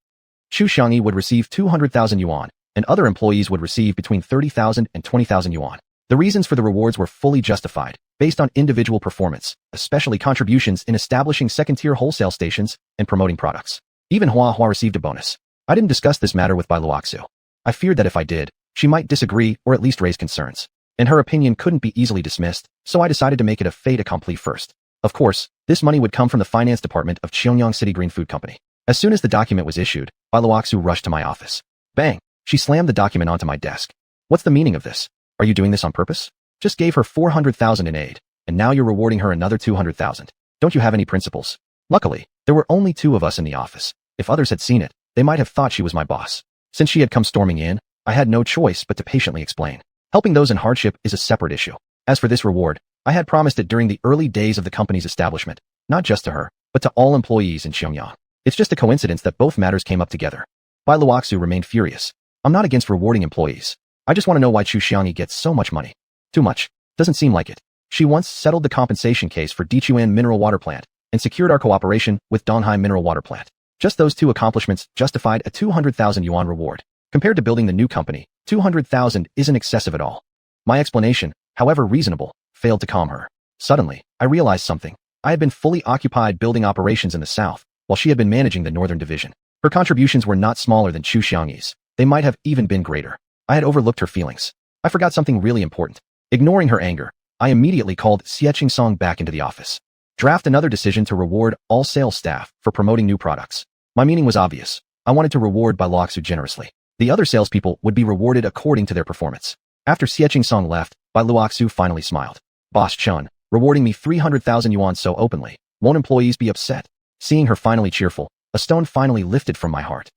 xiuxian would receive 200,000 yuan, and other employees would receive between 30,000 and 20,000 yuan. The reasons for the rewards were fully justified, based on individual performance, especially contributions in establishing second-tier wholesale stations and promoting products. Even Hua received a bonus. I didn't discuss this matter with Bai Luoxu. I feared that if I did, she might disagree or at least raise concerns. And her opinion couldn't be easily dismissed, so I decided to make it a fait accompli first. Of course, this money would come from the finance department of Xiangyang City Green Food Company. As soon as the document was issued, Bai Luoxu rushed to my office. Bang! She slammed the document onto my desk. What's the meaning of this? Are you doing this on purpose? Just gave her 400,000 in aid, and now you're rewarding her another 200,000. Don't you have any principles? Luckily, there were only 2 of us in the office. If others had seen it, they might have thought she was my boss. Since she had come storming in, I had no choice but to patiently explain. Helping those in hardship is a separate issue. As for this reward, I had promised it during the early days of the company's establishment, not just to her, but to all employees in xiuxian. It's just a coincidence that both matters came up together. Bai Luoxu remained furious. I'm not against rewarding employees. I just want to know why xiuxian gets so much money. Too much. Doesn't seem like it. She once settled the compensation case for Dichuan Mineral Water Plant and secured our cooperation with Donghai Mineral Water Plant. Just those 2 accomplishments justified a 200,000 yuan reward. Compared to building the new company, 200,000 isn't excessive at all. My explanation, however reasonable, failed to calm her. Suddenly, I realized something. I had been fully occupied building operations in the south, while she had been managing the northern division. Her contributions were not smaller than xiuxian's. They might have even been greater. I had overlooked her feelings. I forgot something really important. Ignoring her anger, I immediately called Xiuxian back into the office. Draft another decision to reward all sales staff for promoting new products. My meaning was obvious. I wanted to reward Bai Luoxu generously. The other salespeople would be rewarded according to their performance. After Xiuxian left, Bai Luoxu finally smiled. Boss Chun, rewarding me 300,000 yuan so openly. Won't employees be upset? Seeing her finally cheerful, a stone finally lifted from my heart.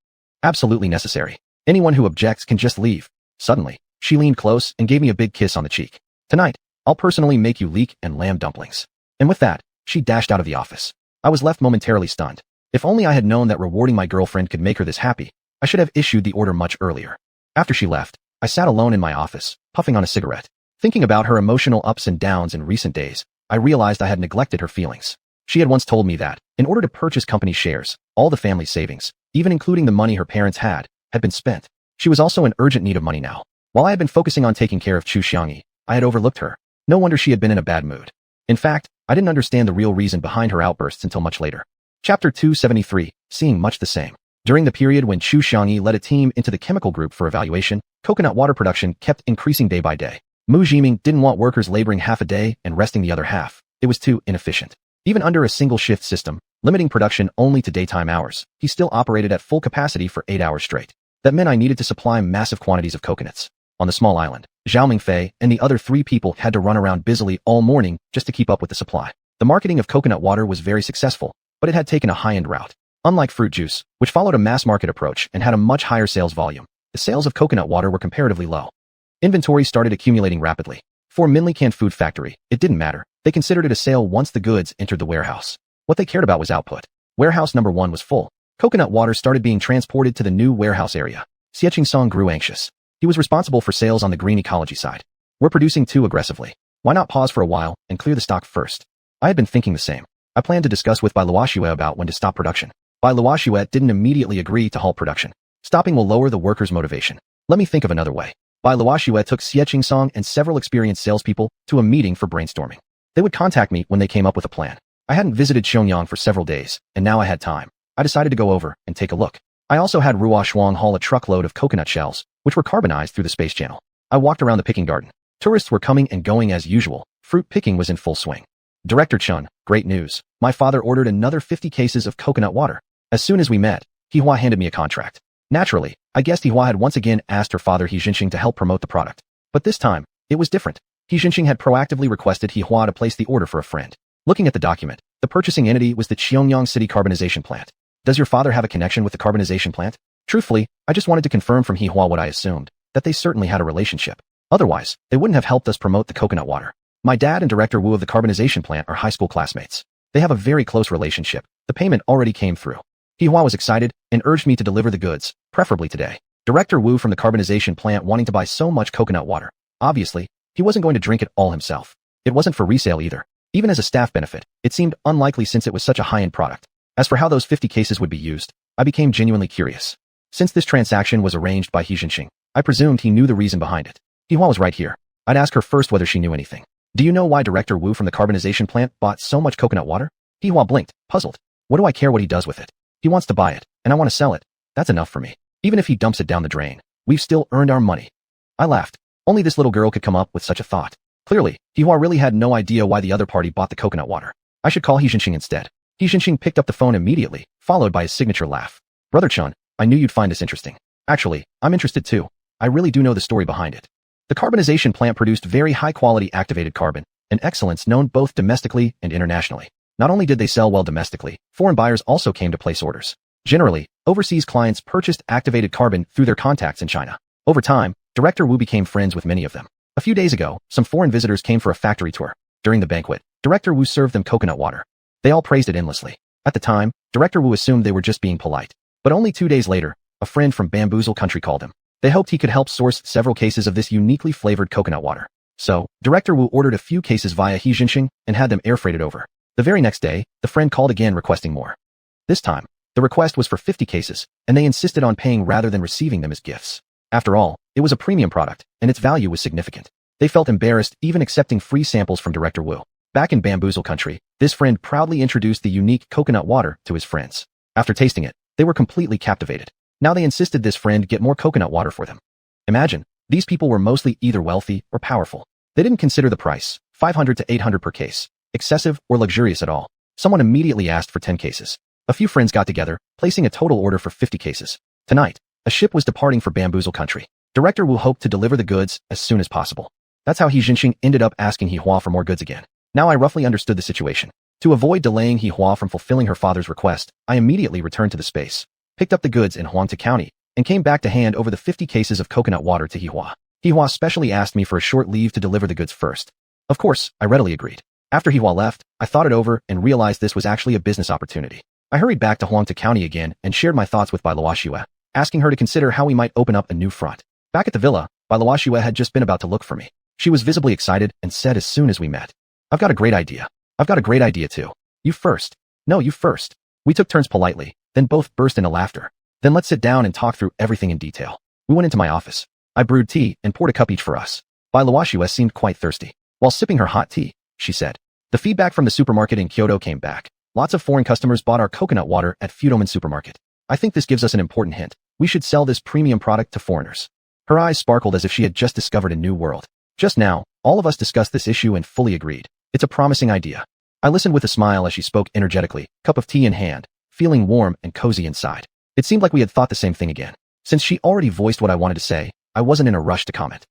Absolutely necessary. Anyone who objects can just leave. Suddenly, she leaned close and gave me a big kiss on the cheek. Tonight, I'll personally make you leek and lamb dumplings. And with that, she dashed out of the office. I was left momentarily stunned. If only I had known that rewarding my girlfriend could make her this happy, I should have issued the order much earlier. After she left, I sat alone in my office, puffing on a cigarette. Thinking about her emotional ups and downs in recent days, I realized I had neglected her feelings. She had once told me that, in order to purchase company shares, all the family's savings, even including the money her parents had been spent. She was also in urgent need of money now. While I had been focusing on taking care of xiuxian, I had overlooked her. No wonder she had been in a bad mood. In fact, I didn't understand the real reason behind her outbursts until much later. Chapter 273, seeing much the same. During the period when xiuxian led a team into the chemical group for evaluation, coconut water production kept increasing day by day. Mu Jiming didn't want workers laboring half a day and resting the other half. It was too inefficient. Even under a single shift system, limiting production only to daytime hours, he still operated at full capacity for 8 hours straight. That meant I needed to supply massive quantities of coconuts. On the small island, Zhao Mingfei and the other 3 people had to run around busily all morning just to keep up with the supply. The marketing of coconut water was very successful, but it had taken a high-end route. Unlike fruit juice, which followed a mass-market approach and had a much higher sales volume, the sales of coconut water were comparatively low. Inventory started accumulating rapidly. For Minli Canned Food Factory, it didn't matter. They considered it a sale once the goods entered the warehouse. What they cared about was output. Warehouse number 1 was full. Coconut water started being transported to the new warehouse area. Xiuxian grew anxious. He was responsible for sales on the green ecology side. We're producing too aggressively. Why not pause for a while and clear the stock first? I had been thinking the same. I planned to discuss with Bai Luoxu about when to stop production. Bai Luoxu didn't immediately agree to halt production. Stopping will lower the workers' motivation. Let me think of another way. Bai Luoxu took Xiuxian and several experienced salespeople to a meeting for brainstorming. They would contact me when they came up with a plan. I hadn't visited Xiuxian for several days, and now I had time. I decided to go over and take a look. I also had Ruo Shuang haul a truckload of coconut shells, which were carbonized through the space channel. I walked around the picking garden. Tourists were coming and going as usual. Fruit picking was in full swing. Director Chun, great news. My father ordered another 50 cases of coconut water. As soon as we met, Hihua handed me a contract. Naturally, I guessed Hihua had once again asked her father Xianxia to help promote the product. But this time, it was different. Xianxia had proactively requested Hihua to place the order for a friend. Looking at the document, the purchasing entity was the Xiangyang City Carbonization Plant. Does your father have a connection with the carbonization plant? Truthfully, I just wanted to confirm from Hihua what I assumed, that they certainly had a relationship. Otherwise, they wouldn't have helped us promote the coconut water. My dad and Director Wu of the carbonization plant are high school classmates. They have a very close relationship. The payment already came through. Hihua was excited and urged me to deliver the goods, preferably today. Director Wu from the carbonization plant wanting to buy so much coconut water. Obviously, he wasn't going to drink it all himself. It wasn't for resale either. Even as a staff benefit, it seemed unlikely since it was such a high-end product. As for how those 50 cases would be used, I became genuinely curious. Since this transaction was arranged by Xianxia, I presumed he knew the reason behind it. Hihua was right here. I'd ask her first whether she knew anything. Do you know why Director Wu from the carbonization plant bought so much coconut water? Hihua blinked, puzzled. What do I care what he does with it? He wants to buy it, and I want to sell it. That's enough for me. Even if he dumps it down the drain, we've still earned our money. I laughed. Only this little girl could come up with such a thought. Clearly, Hihua really had no idea why the other party bought the coconut water. I should call Xianxia instead. Xianxia picked up the phone immediately, followed by his signature laugh. Brother Chun, I knew you'd find this interesting. Actually, I'm interested too. I really do know the story behind it. The carbonization plant produced very high-quality activated carbon, an excellence known both domestically and internationally. Not only did they sell well domestically, foreign buyers also came to place orders. Generally, overseas clients purchased activated carbon through their contacts in China. Over time, Director Wu became friends with many of them. A few days ago, some foreign visitors came for a factory tour. During the banquet, Director Wu served them coconut water. They all praised it endlessly. At the time, Director Wu assumed they were just being polite. But only 2 days later, a friend from Bamboozle country called him. They hoped he could help source several cases of this uniquely flavored coconut water. So, Director Wu ordered a few cases via xiuxian and had them air freighted over. The very next day, the friend called again requesting more. This time, the request was for 50 cases, and they insisted on paying rather than receiving them as gifts. After all, it was a premium product, and its value was significant. They felt embarrassed even accepting free samples from Director Wu. Back in Bamboozle country, this friend proudly introduced the unique coconut water to his friends. After tasting it, they were completely captivated. Now they insisted this friend get more coconut water for them. Imagine, these people were mostly either wealthy or powerful. They didn't consider the price, 500 to 800 per case, excessive or luxurious at all. Someone immediately asked for 10 cases. A few friends got together, placing a total order for 50 cases. Tonight, a ship was departing for Bamboozle country. Director Wu hoped to deliver the goods as soon as possible. That's how Xianxia ended up asking Hua for more goods again. Now I roughly understood the situation. To avoid delaying Hua from fulfilling her father's request, I immediately returned to the space, picked up the goods in Huangtu County, and came back to hand over the 50 cases of coconut water to Hua. Hua specially asked me for a short leave to deliver the goods first. Of course, I readily agreed. After Hua left, I thought it over and realized this was actually a business opportunity. I hurried back to Huangtu County again and shared my thoughts with Bai Luoxue, asking her to consider how we might open up a new front. Back at the villa, Bai Luoxue had just been about to look for me. She was visibly excited and said as soon as we met, "I've got a great idea. I've got a great idea too. You first. No, you first." We took turns politely, then both burst into laughter. "Then let's sit down and talk through everything in detail." We went into my office. I brewed tea and poured a cup each for us. Bai Luoxue seemed quite thirsty. While sipping her hot tea, she said, "The feedback from the supermarket in Kyoto came back. Lots of foreign customers bought our coconut water at Fudoman supermarket. I think this gives us an important hint. We should sell this premium product to foreigners." Her eyes sparkled as if she had just discovered a new world. Just now, all of us discussed this issue and fully agreed. It's a promising idea. I listened with a smile as she spoke energetically, cup of tea in hand, feeling warm and cozy inside. It seemed like we had thought the same thing again. Since she already voiced what I wanted to say, I wasn't in a rush to comment.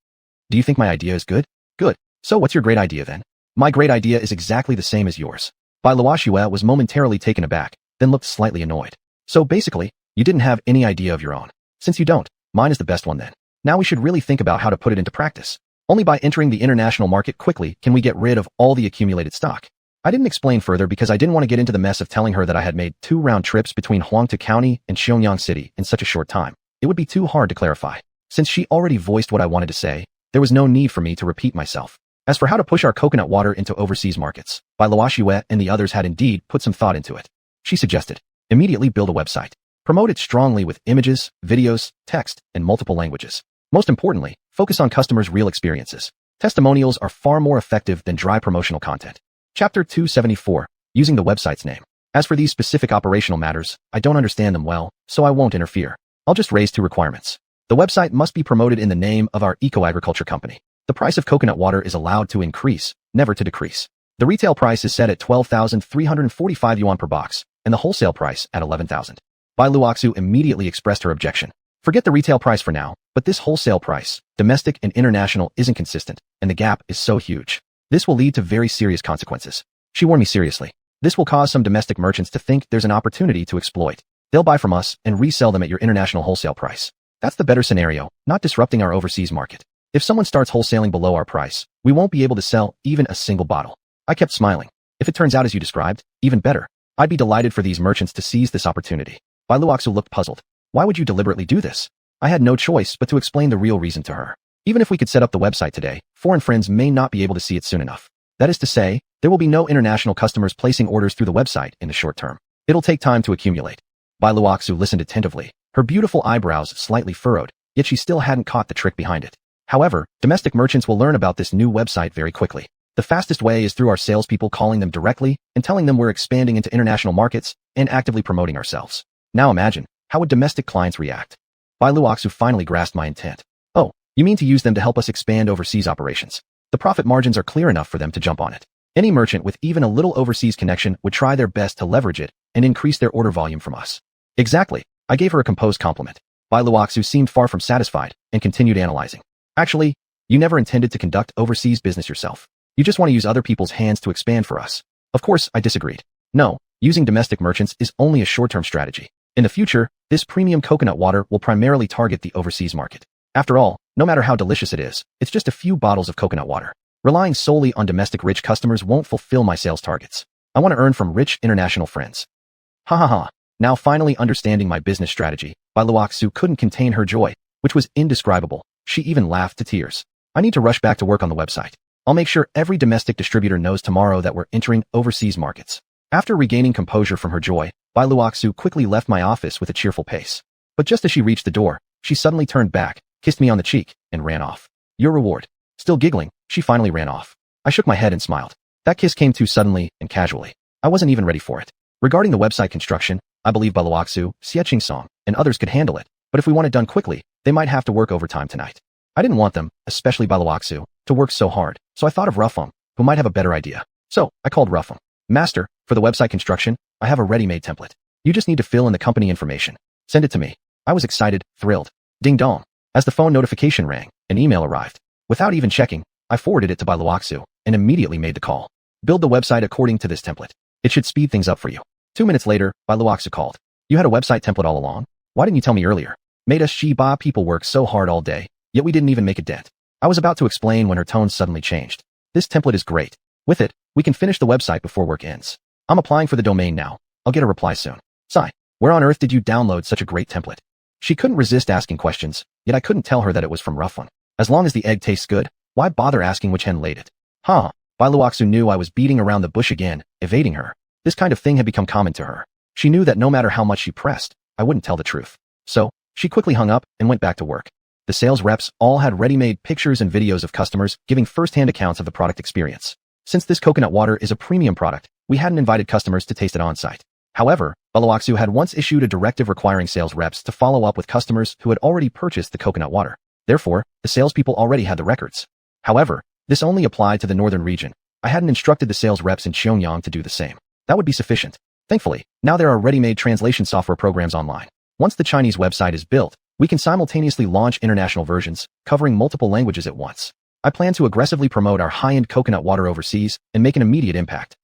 "Do you think my idea is good?" "Good. So what's your great idea then?" "My great idea is exactly the same as yours." Bai Luoxue was momentarily taken aback, then looked slightly annoyed. "So basically, you didn't have any idea of your own. Since you don't, mine is the best one then. Now we should really think about how to put it into practice. Only by entering the international market quickly can we get rid of all the accumulated stock." I didn't explain further because I didn't want to get into the mess of telling her that I had made 2 round trips between Huangtu County and Xiuxian City in such a short time. It would be too hard to clarify. Since she already voiced what I wanted to say, there was no need for me to repeat myself. As for how to push our coconut water into overseas markets, Bai Luoxue and the others had indeed put some thought into it. She suggested, immediately build a website. Promote it strongly with images, videos, text, and multiple languages. Most importantly, focus on customers' real experiences. Testimonials are far more effective than dry promotional content. Chapter 274, Using the website's name. As for these specific operational matters, I don't understand them well, so I won't interfere. I'll just raise 2 requirements. The website must be promoted in the name of our eco-agriculture company. The price of coconut water is allowed to increase, never to decrease. The retail price is set at 12,345 yuan per box, and the wholesale price at 11,000. Bai Luoxue immediately expressed her objection. Forget the retail price for now, but this wholesale price, domestic and international, isn't consistent, and the gap is so huge. This will lead to very serious consequences. She warned me seriously. This will cause some domestic merchants to think there's an opportunity to exploit. They'll buy from us and resell them at your international wholesale price. That's the better scenario, not disrupting our overseas market. If someone starts wholesaling below our price, we won't be able to sell even a single bottle. I kept smiling. If it turns out as you described, even better. I'd be delighted for these merchants to seize this opportunity. Bai Luoxue looked puzzled. Why would you deliberately do this? I had no choice but to explain the real reason to her. Even if we could set up the website today, foreign friends may not be able to see it soon enough. That is to say, there will be no international customers placing orders through the website in the short term. It'll take time to accumulate. Bai Luoxue listened attentively, her beautiful eyebrows slightly furrowed, yet she still hadn't caught the trick behind it. However, domestic merchants will learn about this new website very quickly. The fastest way is through our salespeople calling them directly and telling them we're expanding into international markets and actively promoting ourselves. Now imagine, how would domestic clients react? Bai Luoxue finally grasped my intent. Oh, you mean to use them to help us expand overseas operations? The profit margins are clear enough for them to jump on it. Any merchant with even a little overseas connection would try their best to leverage it and increase their order volume from us. Exactly. I gave her a composed compliment. Bai Luoxue seemed far from satisfied and continued analyzing. Actually, You never intended to conduct overseas business yourself. You just want to use other people's hands to expand for us. Of course, I disagreed. No, using domestic merchants is only a short-term strategy. In the future, this premium coconut water will primarily target the overseas market. After all, no matter how delicious it is, it's just a few bottles of coconut water. Relying solely on domestic rich customers won't fulfill my sales targets. I want to earn from rich international friends. Ha ha ha. Now finally understanding my business strategy, Bai Luoxu couldn't contain her joy, which was indescribable. She even laughed to tears. I need to rush back to work on the website. I'll make sure every domestic distributor knows tomorrow that we're entering overseas markets. After regaining composure from her joy, Bai Luoxu quickly left my office with a cheerful pace. But just as she reached the door, she suddenly turned back, kissed me on the cheek, and ran off. Your reward. Still giggling, she finally ran off. I shook my head and smiled. That kiss came too suddenly and casually. I wasn't even ready for it. Regarding the website construction, I believe Bai Luoxu, xiuxian, and others could handle it, but if we want it done quickly, they might have to work overtime tonight. I didn't want them, especially Bai Luoxu, to work so hard, so I thought of Ruffum, who might have a better idea. So, I called Ruffum. Master, for the website construction, I have a ready-made template. You just need to fill in the company information. Send it to me. I was excited, thrilled. Ding dong. As the phone notification rang, an email arrived. Without even checking, I forwarded it to Bai Luoxu and immediately made the call. Build the website according to this template. It should speed things up for you. 2 minutes later, Bai Luoxu called. You had a website template all along? Why didn't you tell me earlier? Made us Shiba people work so hard all day, yet we didn't even make a dent. I was about to explain when her tone suddenly changed. This template is great. With it, we can finish the website before work ends. I'm applying for the domain now. I'll get a reply soon. Sigh. Where on earth did you download such a great template? She couldn't resist asking questions, yet I couldn't tell her that it was from Ruffun. As long as the egg tastes good, why bother asking which hen laid it? Huh. Bai Luoxu knew I was beating around the bush again, evading her. This kind of thing had become common to her. She knew that no matter how much she pressed, I wouldn't tell the truth. So, she quickly hung up and went back to work. The sales reps all had ready-made pictures and videos of customers giving first-hand accounts of the product experience. Since this coconut water is a premium product, we hadn't invited customers to taste it on-site. However, Bai Luoxu had once issued a directive requiring sales reps to follow up with customers who had already purchased the coconut water. Therefore, the salespeople already had the records. However, this only applied to the northern region. I hadn't instructed the sales reps in Xianxia to do the same. That would be sufficient. Thankfully, now there are ready-made translation software programs online. Once the Chinese website is built, we can simultaneously launch international versions, covering multiple languages at once. I plan to aggressively promote our high-end coconut water overseas and make an immediate impact.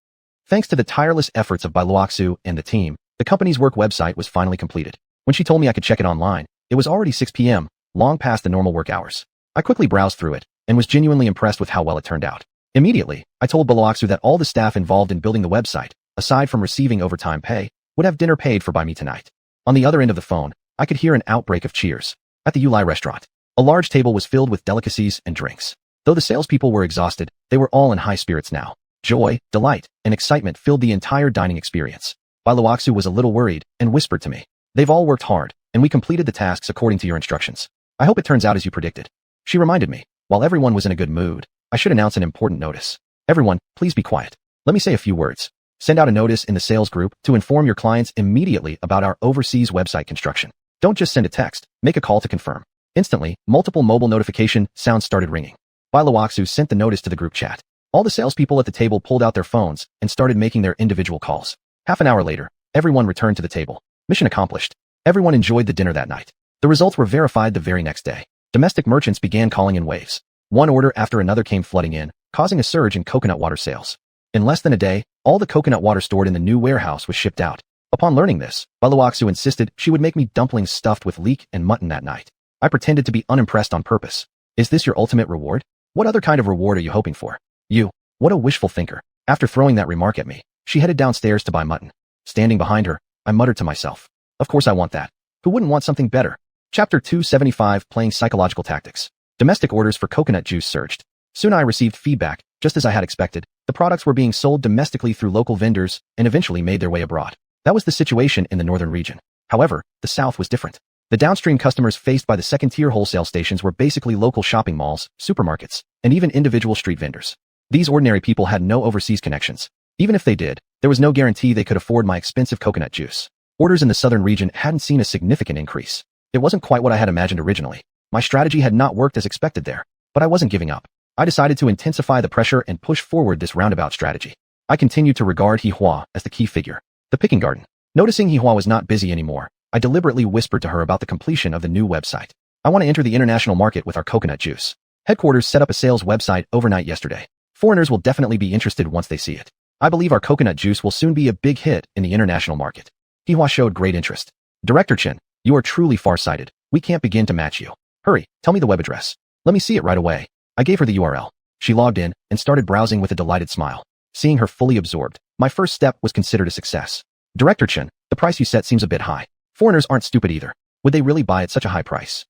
Thanks to the tireless efforts of Bai Luoxu and the team, the company's work website was finally completed. When she told me I could check it online, it was already 6 p.m., long past the normal work hours. I quickly browsed through it and was genuinely impressed with how well it turned out. Immediately, I told Bai Luoxu that all the staff involved in building the website, aside from receiving overtime pay, would have dinner paid for by me tonight. On the other end of the phone, I could hear an outbreak of cheers. At the Yulai restaurant, a large table was filled with delicacies and drinks. Though the salespeople were exhausted, they were all in high spirits now. Joy, delight, and excitement filled the entire dining experience. Bai Luoxu was a little worried and whispered to me, "They've all worked hard, and we completed the tasks according to your instructions. I hope it turns out as you predicted." She reminded me, while everyone was in a good mood, I should announce an important notice. Everyone, please be quiet. Let me say a few words. Send out a notice in the sales group to inform your clients immediately about our overseas website construction. Don't just send a text, make a call to confirm. Instantly, multiple mobile notification sounds started ringing. Bai Luoxu sent the notice to the group chat. All the salespeople at the table pulled out their phones and started making their individual calls. Half an hour later, everyone returned to the table. Mission accomplished. Everyone enjoyed the dinner that night. The results were verified the very next day. Domestic merchants began calling in waves. One order after another came flooding in, causing a surge in coconut water sales. In less than a day, all the coconut water stored in the new warehouse was shipped out. Upon learning this, Bai Luoxu insisted she would make me dumplings stuffed with leek and mutton that night. I pretended to be unimpressed on purpose. Is this your ultimate reward? What other kind of reward are you hoping for? You. What a wishful thinker. After throwing that remark at me, she headed downstairs to buy mutton. Standing behind her, I muttered to myself, of course I want that. Who wouldn't want something better? Chapter 275 Playing Psychological Tactics. Domestic orders for coconut juice surged. Soon I received feedback, just as I had expected. The products were being sold domestically through local vendors and eventually made their way abroad. That was the situation in the northern region. However, the south was different. The downstream customers faced by the second-tier wholesale stations were basically local shopping malls, supermarkets, and even individual street vendors. These ordinary people had no overseas connections. Even if they did, there was no guarantee they could afford my expensive coconut juice. Orders in the southern region hadn't seen a significant increase. It wasn't quite what I had imagined originally. My strategy had not worked as expected there, but I wasn't giving up. I decided to intensify the pressure and push forward this roundabout strategy. I continued to regard Hihua as the key figure. The picking garden. Noticing Hihua was not busy anymore, I deliberately whispered to her about the completion of the new website. I want to enter the international market with our coconut juice. Headquarters set up a sales website overnight yesterday. Foreigners will definitely be interested once they see it. I believe our coconut juice will soon be a big hit in the international market. Hihua showed great interest. Director Chen, you are truly far-sighted. We can't begin to match you. Hurry, tell me the web address. Let me see it right away. I gave her the URL. She logged in and started browsing with a delighted smile. Seeing her fully absorbed, my first step was considered a success. Director Chen, the price you set seems a bit high. Foreigners aren't stupid either. Would they really buy at such a high price?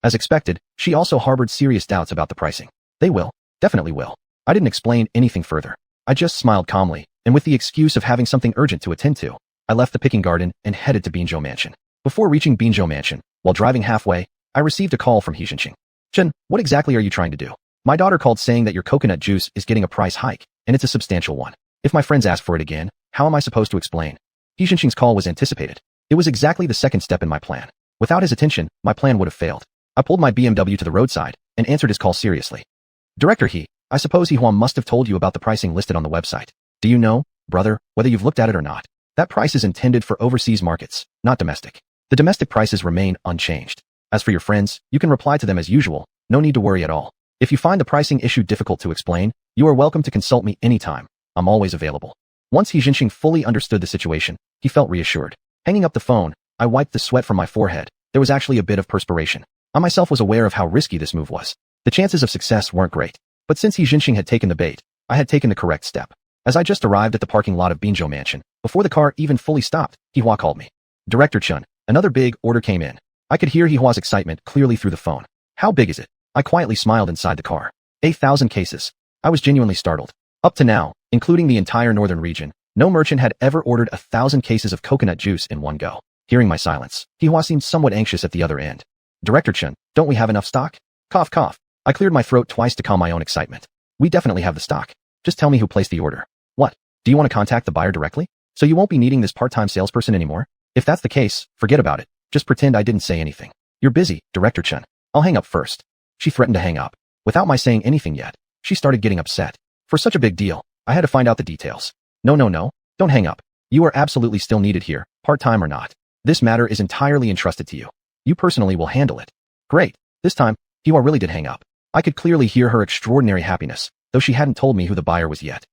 As expected, she also harbored serious doubts about the pricing. They will. Definitely will. I didn't explain anything further. I just smiled calmly, and with the excuse of having something urgent to attend to, I left the picking garden and headed to Binzhou Mansion. Before reaching Binzhou Mansion, while driving halfway, I received a call from xiuxian. Chen, what exactly are you trying to do? My daughter called saying that your coconut juice is getting a price hike, and it's a substantial one. If my friends ask for it again, how am I supposed to explain? Xiuxian's call was anticipated. It was exactly the second step in my plan. Without his attention, my plan would have failed. I pulled my BMW to the roadside and answered his call seriously. Director He, I suppose Xiuhuan must have told you about the pricing listed on the website. Do you know, brother, whether you've looked at it or not? That price is intended for overseas markets, not domestic. The domestic prices remain unchanged. As for your friends, you can reply to them as usual. No need to worry at all. If you find the pricing issue difficult to explain, you are welcome to consult me anytime. I'm always available. Once Xiuxian fully understood the situation, he felt reassured. Hanging up the phone, I wiped the sweat from my forehead. There was actually a bit of perspiration. I myself was aware of how risky this move was. The chances of success weren't great. But since Xiuxian had taken the bait, I had taken the correct step. As I just arrived at the parking lot of Binzhou Mansion, before the car even fully stopped, Hihua called me. Director Chen, another big order came in. I could hear Hihua's excitement clearly through the phone. How big is it? I quietly smiled inside the car. 8,000 cases. I was genuinely startled. Up to now, including the entire northern region, no merchant had ever ordered 1,000 cases of coconut juice in one go. Hearing my silence, Hihua seemed somewhat anxious at the other end. Director Chen, don't we have enough stock? Cough, cough. I cleared my throat twice to calm my own excitement. We definitely have the stock. Just tell me who placed the order. What? Do you want to contact the buyer directly? So you won't be needing this part-time salesperson anymore? If that's the case, forget about it. Just pretend I didn't say anything. You're busy, Director Chen. I'll hang up first. She threatened to hang up. Without my saying anything yet, she started getting upset. For such a big deal, I had to find out the details. No, don't hang up. You are absolutely still needed here, part-time or not. This matter is entirely entrusted to you. You personally will handle it. Great. This time, Hihua really did hang up. I could clearly hear her extraordinary happiness, though she hadn't told me who the buyer was yet.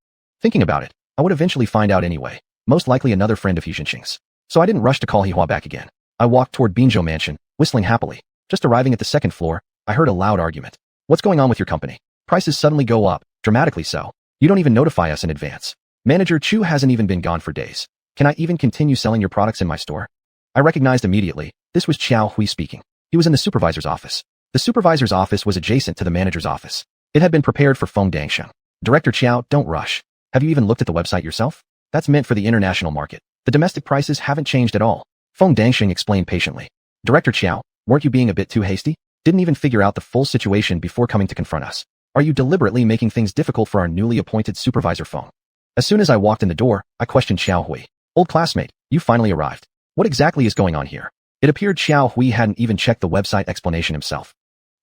Thinking about it, I would eventually find out anyway, most likely another friend of Xiuxian's. So I didn't rush to call Hihua back again. I walked toward Binzhou Mansion, whistling happily. Just arriving at the second floor, I heard a loud argument. What's going on with your company? Prices suddenly go up, dramatically so. You don't even notify us in advance. Manager Chu hasn't even been gone for days. Can I even continue selling your products in my store? I recognized immediately, this was Xiaohui speaking. He was in the supervisor's office. The supervisor's office was adjacent to the manager's office. It had been prepared for Feng Dangsheng. Director Qiao, don't rush. Have you even looked at the website yourself? That's meant for the international market. The domestic prices haven't changed at all. Feng Dangsheng explained patiently. Director Qiao, weren't you being a bit too hasty? Didn't even figure out the full situation before coming to confront us. Are you deliberately making things difficult for our newly appointed supervisor Feng? As soon as I walked in the door, I questioned Xiaohui. Old classmate, you finally arrived. What exactly is going on here? It appeared Xiaohui hadn't even checked the website explanation himself.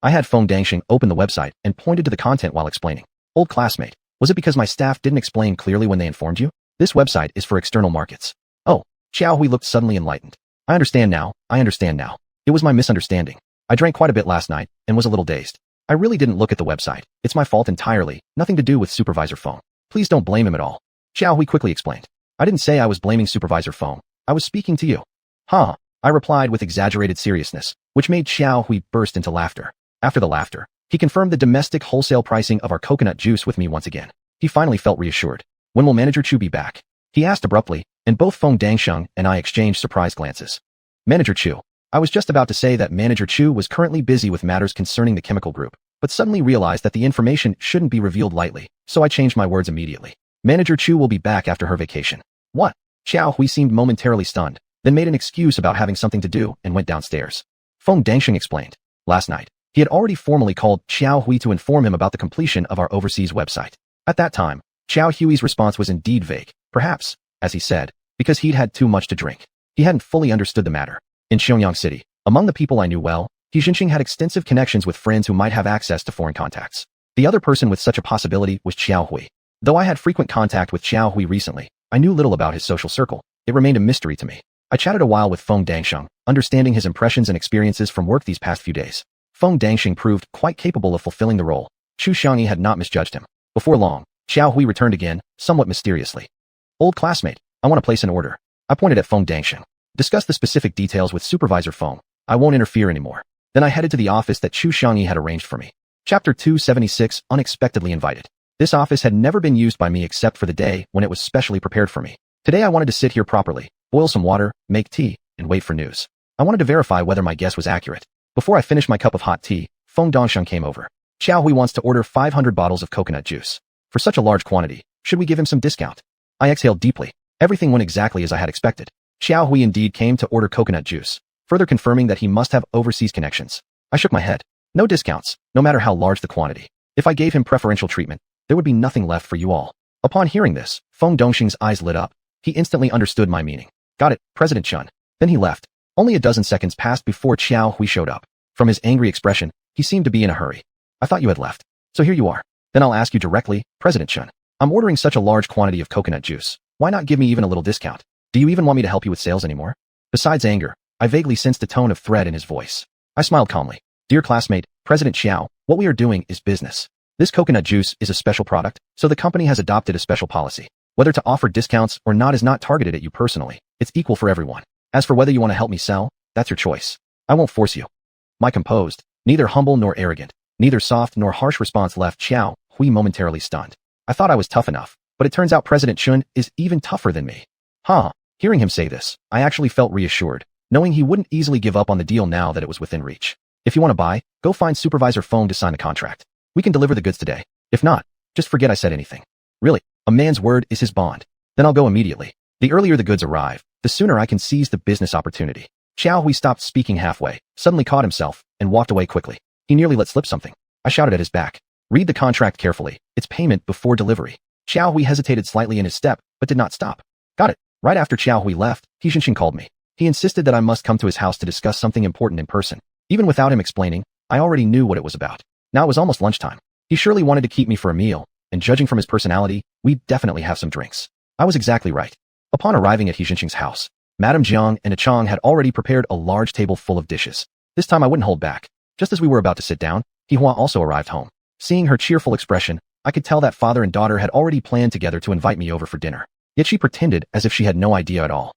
I had Feng Dangsheng open the website and pointed to the content while explaining. Old classmate, was it because my staff didn't explain clearly when they informed you? This website is for external markets. Oh, Xiaohui looked suddenly enlightened. I understand now. It was my misunderstanding. I drank quite a bit last night and was a little dazed. I really didn't look at the website. It's my fault entirely, nothing to do with Supervisor Feng. Please don't blame him at all. Xiaohui quickly explained. I didn't say I was blaming Supervisor Feng. I was speaking to you. Huh, I replied with exaggerated seriousness, which made Xiaohui burst into laughter. After the laughter, he confirmed the domestic wholesale pricing of our coconut juice with me once again. He finally felt reassured. When will Manager Chu be back? He asked abruptly, and both Feng Dangsheng and I exchanged surprised glances. Manager Chu. I was just about to say that Manager Chu was currently busy with matters concerning the chemical group, but suddenly realized that the information shouldn't be revealed lightly, so I changed my words immediately. Manager Chu will be back after her vacation. What? Xiaohui seemed momentarily stunned, then made an excuse about having something to do and went downstairs. Feng Dangsheng explained. Last night, he had already formally called Xiaohui to inform him about the completion of our overseas website. At that time, Xiaohui's response was indeed vague, perhaps, as he said, because he'd had too much to drink. He hadn't fully understood the matter. In Xionyang City, among the people I knew well, Xiuxian had extensive connections with friends who might have access to foreign contacts. The other person with such a possibility was Xiaohui. Though I had frequent contact with Xiaohui recently, I knew little about his social circle. It remained a mystery to me. I chatted a while with Feng Dangsheng, understanding his impressions and experiences from work these past few days. Feng Dangxing proved quite capable of fulfilling the role. Xiuxian had not misjudged him. Before long, Xiaohui returned again, somewhat mysteriously. Old classmate, I want to place an order. I pointed at Feng Dangxing. Discuss the specific details with Supervisor Feng. I won't interfere anymore. Then I headed to the office that Xiuxian had arranged for me. Chapter 276, Unexpectedly Invited. This office had never been used by me except for the day when it was specially prepared for me. Today I wanted to sit here properly, boil some water, make tea, and wait for news. I wanted to verify whether my guess was accurate. Before I finished my cup of hot tea, Feng Dongsheng came over. Xiaohui wants to order 500 bottles of coconut juice. For such a large quantity, should we give him some discount? I exhaled deeply. Everything went exactly as I had expected. Xiaohui indeed came to order coconut juice, further confirming that he must have overseas connections. I shook my head. No discounts, no matter how large the quantity. If I gave him preferential treatment, there would be nothing left for you all. Upon hearing this, Feng Dongxing's eyes lit up. He instantly understood my meaning. Got it, President Chun. Then he left. Only a dozen seconds passed before Xiaohui showed up. From his angry expression, he seemed to be in a hurry. I thought you had left. So here you are. Then I'll ask you directly, President Chun. I'm ordering such a large quantity of coconut juice. Why not give me even a little discount? Do you even want me to help you with sales anymore? Besides anger, I vaguely sensed a tone of threat in his voice. I smiled calmly. Dear classmate, President Xiao, what we are doing is business. This coconut juice is a special product, so the company has adopted a special policy. Whether to offer discounts or not is not targeted at you personally. It's equal for everyone. As for whether you want to help me sell, that's your choice. I won't force you. My composed, neither humble nor arrogant, neither soft nor harsh response left Xiaohui momentarily stunned. I thought I was tough enough, but it turns out President Chun is even tougher than me. Hearing him say this, I actually felt reassured, knowing he wouldn't easily give up on the deal now that it was within reach. If you want to buy, go find Supervisor Feng to sign the contract. We can deliver the goods today. If not, just forget I said anything. Really, a man's word is his bond. Then I'll go immediately. The earlier the goods arrive, the sooner I can seize the business opportunity. Xiaohui stopped speaking halfway, suddenly caught himself, and walked away quickly. He nearly let slip something. I shouted at his back. Read the contract carefully. It's payment before delivery. Xiaohui hesitated slightly in his step, but did not stop. Got it. Right after Xiaohui left, Xianxia called me. He insisted that I must come to his house to discuss something important in person. Even without him explaining, I already knew what it was about. Now it was almost lunchtime. He surely wanted to keep me for a meal, and judging from his personality, we'd definitely have some drinks. I was exactly right. Upon arriving at Xianxia's house, Madame Jiang and Chang had already prepared a large table full of dishes. This time I wouldn't hold back. Just as we were about to sit down, Hihua also arrived home. Seeing her cheerful expression, I could tell that father and daughter had already planned together to invite me over for dinner. Yet she pretended as if she had no idea at all.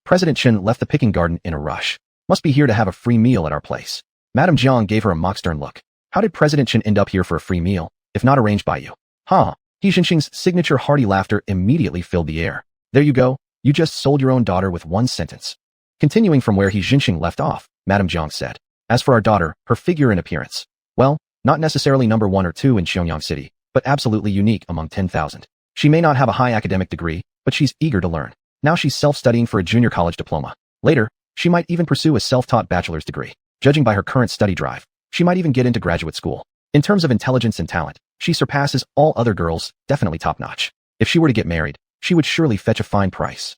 President Chen left the picking garden in a rush. Must be here to have a free meal at our place. Madame Jiang gave her a mock-stern look. How did President Chen end up here for a free meal, if not arranged by you? Xianxia's signature hearty laughter immediately filled the air. There you go. You just sold your own daughter with one sentence. Continuing from where Xianxia left off, Madame Jiang said. As for our daughter, her figure and appearance. Well, not necessarily number 1 or 2 in Xiangyang City, but absolutely unique among 10,000. She may not have a high academic degree, but she's eager to learn. Now she's self-studying for a junior college diploma. Later, she might even pursue a self-taught bachelor's degree. Judging by her current study drive, she might even get into graduate school. In terms of intelligence and talent, she surpasses all other girls, definitely top-notch. If she were to get married, she would surely fetch a fine price.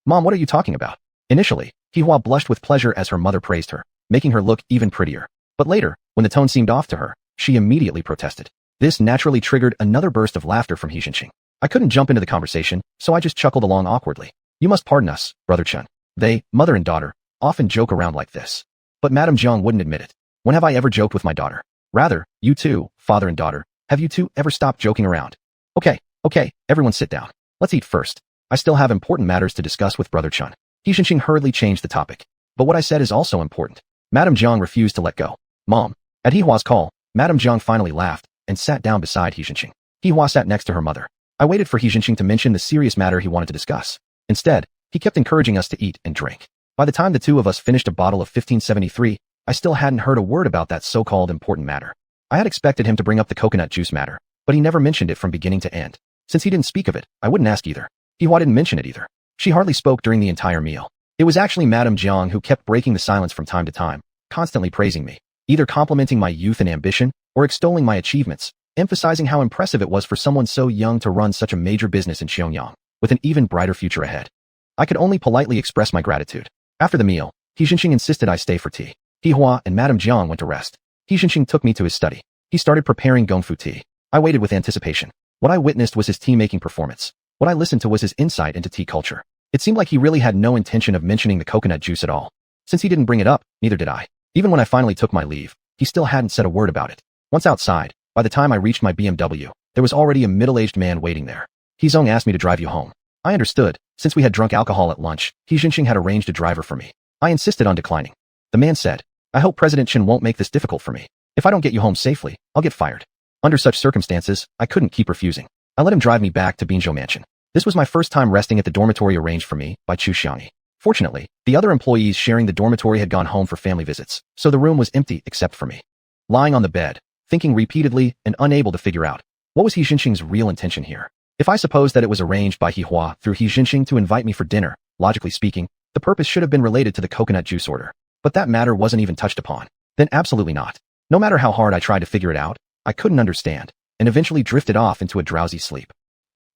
Mom, what are you talking about? Initially, Hihua blushed with pleasure as her mother praised her, making her look even prettier. But later, when the tone seemed off to her, she immediately protested. This naturally triggered another burst of laughter from Xianxia. I couldn't jump into the conversation, so I just chuckled along awkwardly. You must pardon us, Brother Chen. They, mother and daughter, often joke around like this. But Madame Jiang wouldn't admit it. When have I ever joked with my daughter? Rather, you two, father and daughter, have you two ever stopped joking around? Okay, everyone sit down. Let's eat first. I still have important matters to discuss with Brother Chen. Xianxia hurriedly changed the topic. But what I said is also important. Madame Jiang refused to let go. Mom. At Hihua's call, Madame Jiang finally laughed and sat down beside Xianxia. Hihua sat next to her mother. I waited for Xianxia to mention the serious matter he wanted to discuss. Instead, he kept encouraging us to eat and drink. By the time the two of us finished a bottle of 1573, I still hadn't heard a word about that so-called important matter. I had expected him to bring up the coconut juice matter, but he never mentioned it from beginning to end. Since he didn't speak of it, I wouldn't ask either. Hihua didn't mention it either. She hardly spoke during the entire meal. It was actually Madame Jiang who kept breaking the silence from time to time, constantly praising me, either complimenting my youth and ambition, or extolling my achievements, emphasizing how impressive it was for someone so young to run such a major business in Xiangyang, with an even brighter future ahead. I could only politely express my gratitude. After the meal, Xianxia insisted I stay for tea. Hihua and Madame Jiang went to rest. Xianxia took me to his study. He started preparing gongfu tea. I waited with anticipation. What I witnessed was his tea-making performance. What I listened to was his insight into tea culture. It seemed like he really had no intention of mentioning the coconut juice at all. Since he didn't bring it up, neither did I. Even when I finally took my leave, he still hadn't said a word about it. Once outside, by the time I reached my BMW, there was already a middle-aged man waiting there. Xiong asked me to drive you home. I understood. Since we had drunk alcohol at lunch, xiuxian had arranged a driver for me. I insisted on declining. The man said, I hope President Chen won't make this difficult for me. If I don't get you home safely, I'll get fired. Under such circumstances, I couldn't keep refusing. I let him drive me back to Binzhou Mansion. This was my first time resting at the dormitory arranged for me by xiuxian. Fortunately, the other employees sharing the dormitory had gone home for family visits, so the room was empty except for me. Lying on the bed, thinking repeatedly and unable to figure out what was xiuxian's real intention here. If I supposed that it was arranged by Hihua through xiuxian to invite me for dinner, logically speaking, the purpose should have been related to the coconut juice order. But that matter wasn't even touched upon. Then absolutely not. No matter how hard I tried to figure it out, I couldn't understand, and eventually drifted off into a drowsy sleep.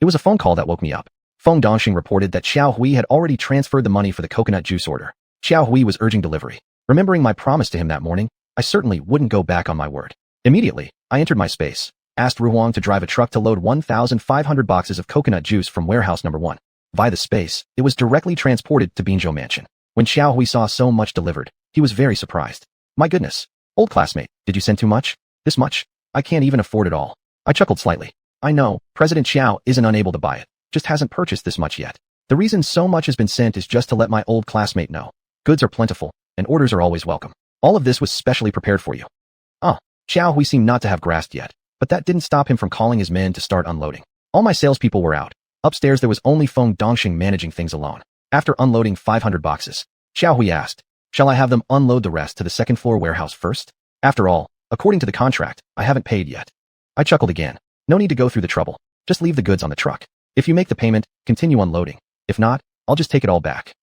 It was a phone call that woke me up. Feng Dongxing reported that Xiao Hui had already transferred the money for the coconut juice order. Xiao Hui was urging delivery. Remembering my promise to him that morning, I certainly wouldn't go back on my word. Immediately, I entered my space, asked Ru Huang to drive a truck to load 1,500 boxes of coconut juice from warehouse number 1. Via the space, it was directly transported to Binzhou Mansion. When Xiao Hui saw so much delivered, he was very surprised. My goodness, old classmate, did you send too much? This much? I can't even afford it all. I chuckled slightly. I know, President Xiao isn't unable to buy it, just hasn't purchased this much yet. The reason so much has been sent is just to let my old classmate know. Goods are plentiful, and orders are always welcome. All of this was specially prepared for you. Xiao Hui seemed not to have grasped yet, but that didn't stop him from calling his men to start unloading. All my salespeople were out. Upstairs there was only Feng Dongxing managing things alone. After unloading 500 boxes, Xiao Hui asked, shall I have them unload the rest to the second floor warehouse first? After all, according to the contract, I haven't paid yet. I chuckled again. No need to go through the trouble. Just leave the goods on the truck. If you make the payment, continue unloading. If not, I'll just take it all back.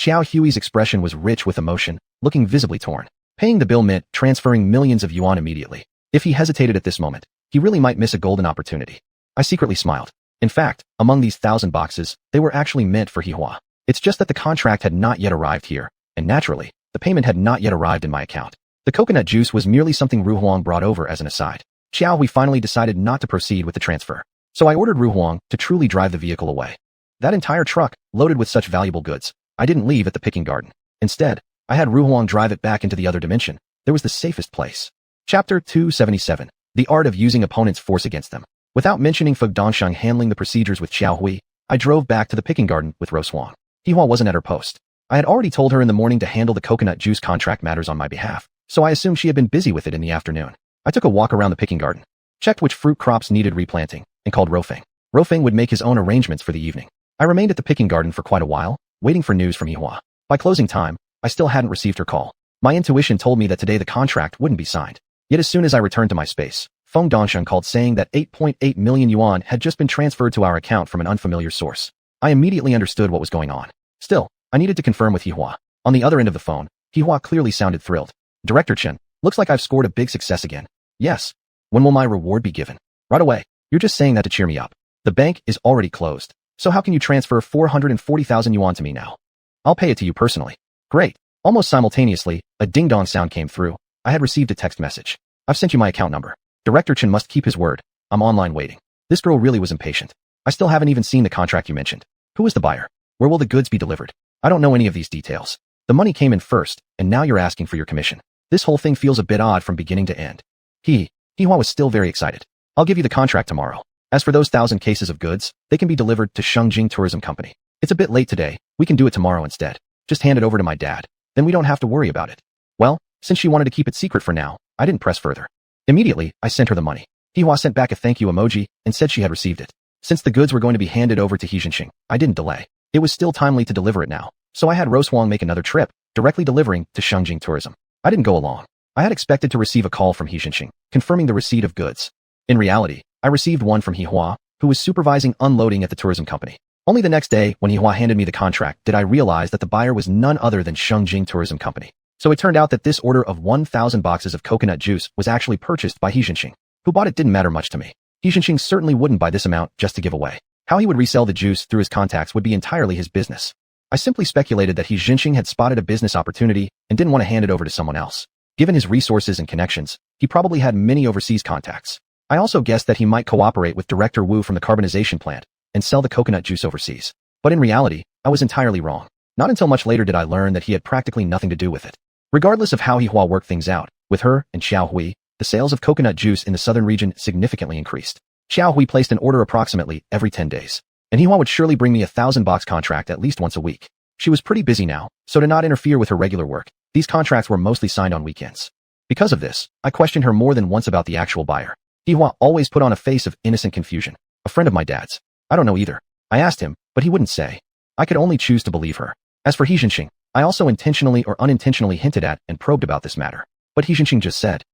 Xiao Hui's expression was rich with emotion, looking visibly torn. Paying the bill meant transferring millions of yuan immediately. If he hesitated at this moment, he really might miss a golden opportunity. I secretly smiled. In fact, among these 1,000 boxes, they were actually meant for Hihua. It's just that the contract had not yet arrived here, and naturally, the payment had not yet arrived in my account. The coconut juice was merely something Ru Huang brought over as an aside. Xiao Hui finally decided not to proceed with the transfer. So I ordered Ru Huang to truly drive the vehicle away. That entire truck, loaded with such valuable goods, I didn't leave at the picking garden. Instead, I had Ru Huang drive it back into the other dimension. There was the safest place. Chapter 277. The Art of Using Opponent's Force Against Them. Without mentioning Feng Dongxing handling the procedures with Xiao Hui, I drove back to the picking garden with Rose Huang. Hihua wasn't at her post. I had already told her in the morning to handle the coconut juice contract matters on my behalf, so I assumed she had been busy with it in the afternoon. I took a walk around the picking garden, checked which fruit crops needed replanting, and called Rofeng. Rofeng would make his own arrangements for the evening. I remained at the picking garden for quite a while, waiting for news from Hihua. By closing time, I still hadn't received her call. My intuition told me that today the contract wouldn't be signed. Yet as soon as I returned to my space, Feng Dongxing called saying that 8.8 million yuan had just been transferred to our account from an unfamiliar source. I immediately understood what was going on. Still, I needed to confirm with Hihua. On the other end of the phone, Hihua clearly sounded thrilled. Director Chen, looks like I've scored a big success again. Yes. When will my reward be given? Right away. You're just saying that to cheer me up. The bank is already closed. So how can you transfer 440,000 yuan to me now? I'll pay it to you personally. Great. Almost simultaneously, a ding-dong sound came through. I had received a text message. I've sent you my account number. Director Chen must keep his word. I'm online waiting. This girl really was impatient. I still haven't even seen the contract you mentioned. Who is the buyer? Where will the goods be delivered? I don't know any of these details. The money came in first, and now you're asking for your commission. This whole thing feels a bit odd from beginning to end. Hihua was still very excited. I'll give you the contract tomorrow. As for those 1,000 cases of goods, they can be delivered to Shengjing Tourism Company. It's a bit late today. We can do it tomorrow instead. Just hand it over to my dad. Then we don't have to worry about it. Well, since she wanted to keep it secret for now, I didn't press further. Immediately, I sent her the money. Hihua sent back a thank you emoji and said she had received it. Since the goods were going to be handed over to xiuxian, I didn't delay. It was still timely to deliver it now, so I had Rose Huang make another trip, directly delivering to Shengjing Tourism. I didn't go along. I had expected to receive a call from xiuxian, confirming the receipt of goods. In reality, I received one from Hihua, who was supervising unloading at the tourism company. Only the next day, when Hihua handed me the contract, did I realize that the buyer was none other than Shengjing Tourism Company. So it turned out that this order of 1,000 boxes of coconut juice was actually purchased by xiuxian. Who bought it didn't matter much to me. xiuxian certainly wouldn't buy this amount just to give away. How he would resell the juice through his contacts would be entirely his business. I simply speculated that xiuxian had spotted a business opportunity and didn't want to hand it over to someone else. Given his resources and connections, he probably had many overseas contacts. I also guessed that he might cooperate with Director Wu from the carbonization plant and sell the coconut juice overseas. But in reality, I was entirely wrong. Not until much later did I learn that he had practically nothing to do with it. Regardless of how Hihua worked things out, With her and Xiaohui, the sales of coconut juice in the southern region significantly increased. Xiaohui placed an order approximately every 10 days, and Xuanhuan would surely bring me a 1,000-box contract at least once a week. She was pretty busy now, so to not interfere with her regular work, these contracts were mostly signed on weekends. Because of this, I questioned her more than once about the actual buyer. Xuanhuan always put on a face of innocent confusion. A friend of my dad's. I don't know either. I asked him, but he wouldn't say. I could only choose to believe her. As for xiuxian, I also intentionally or unintentionally hinted at and probed about this matter. But xiuxian just said,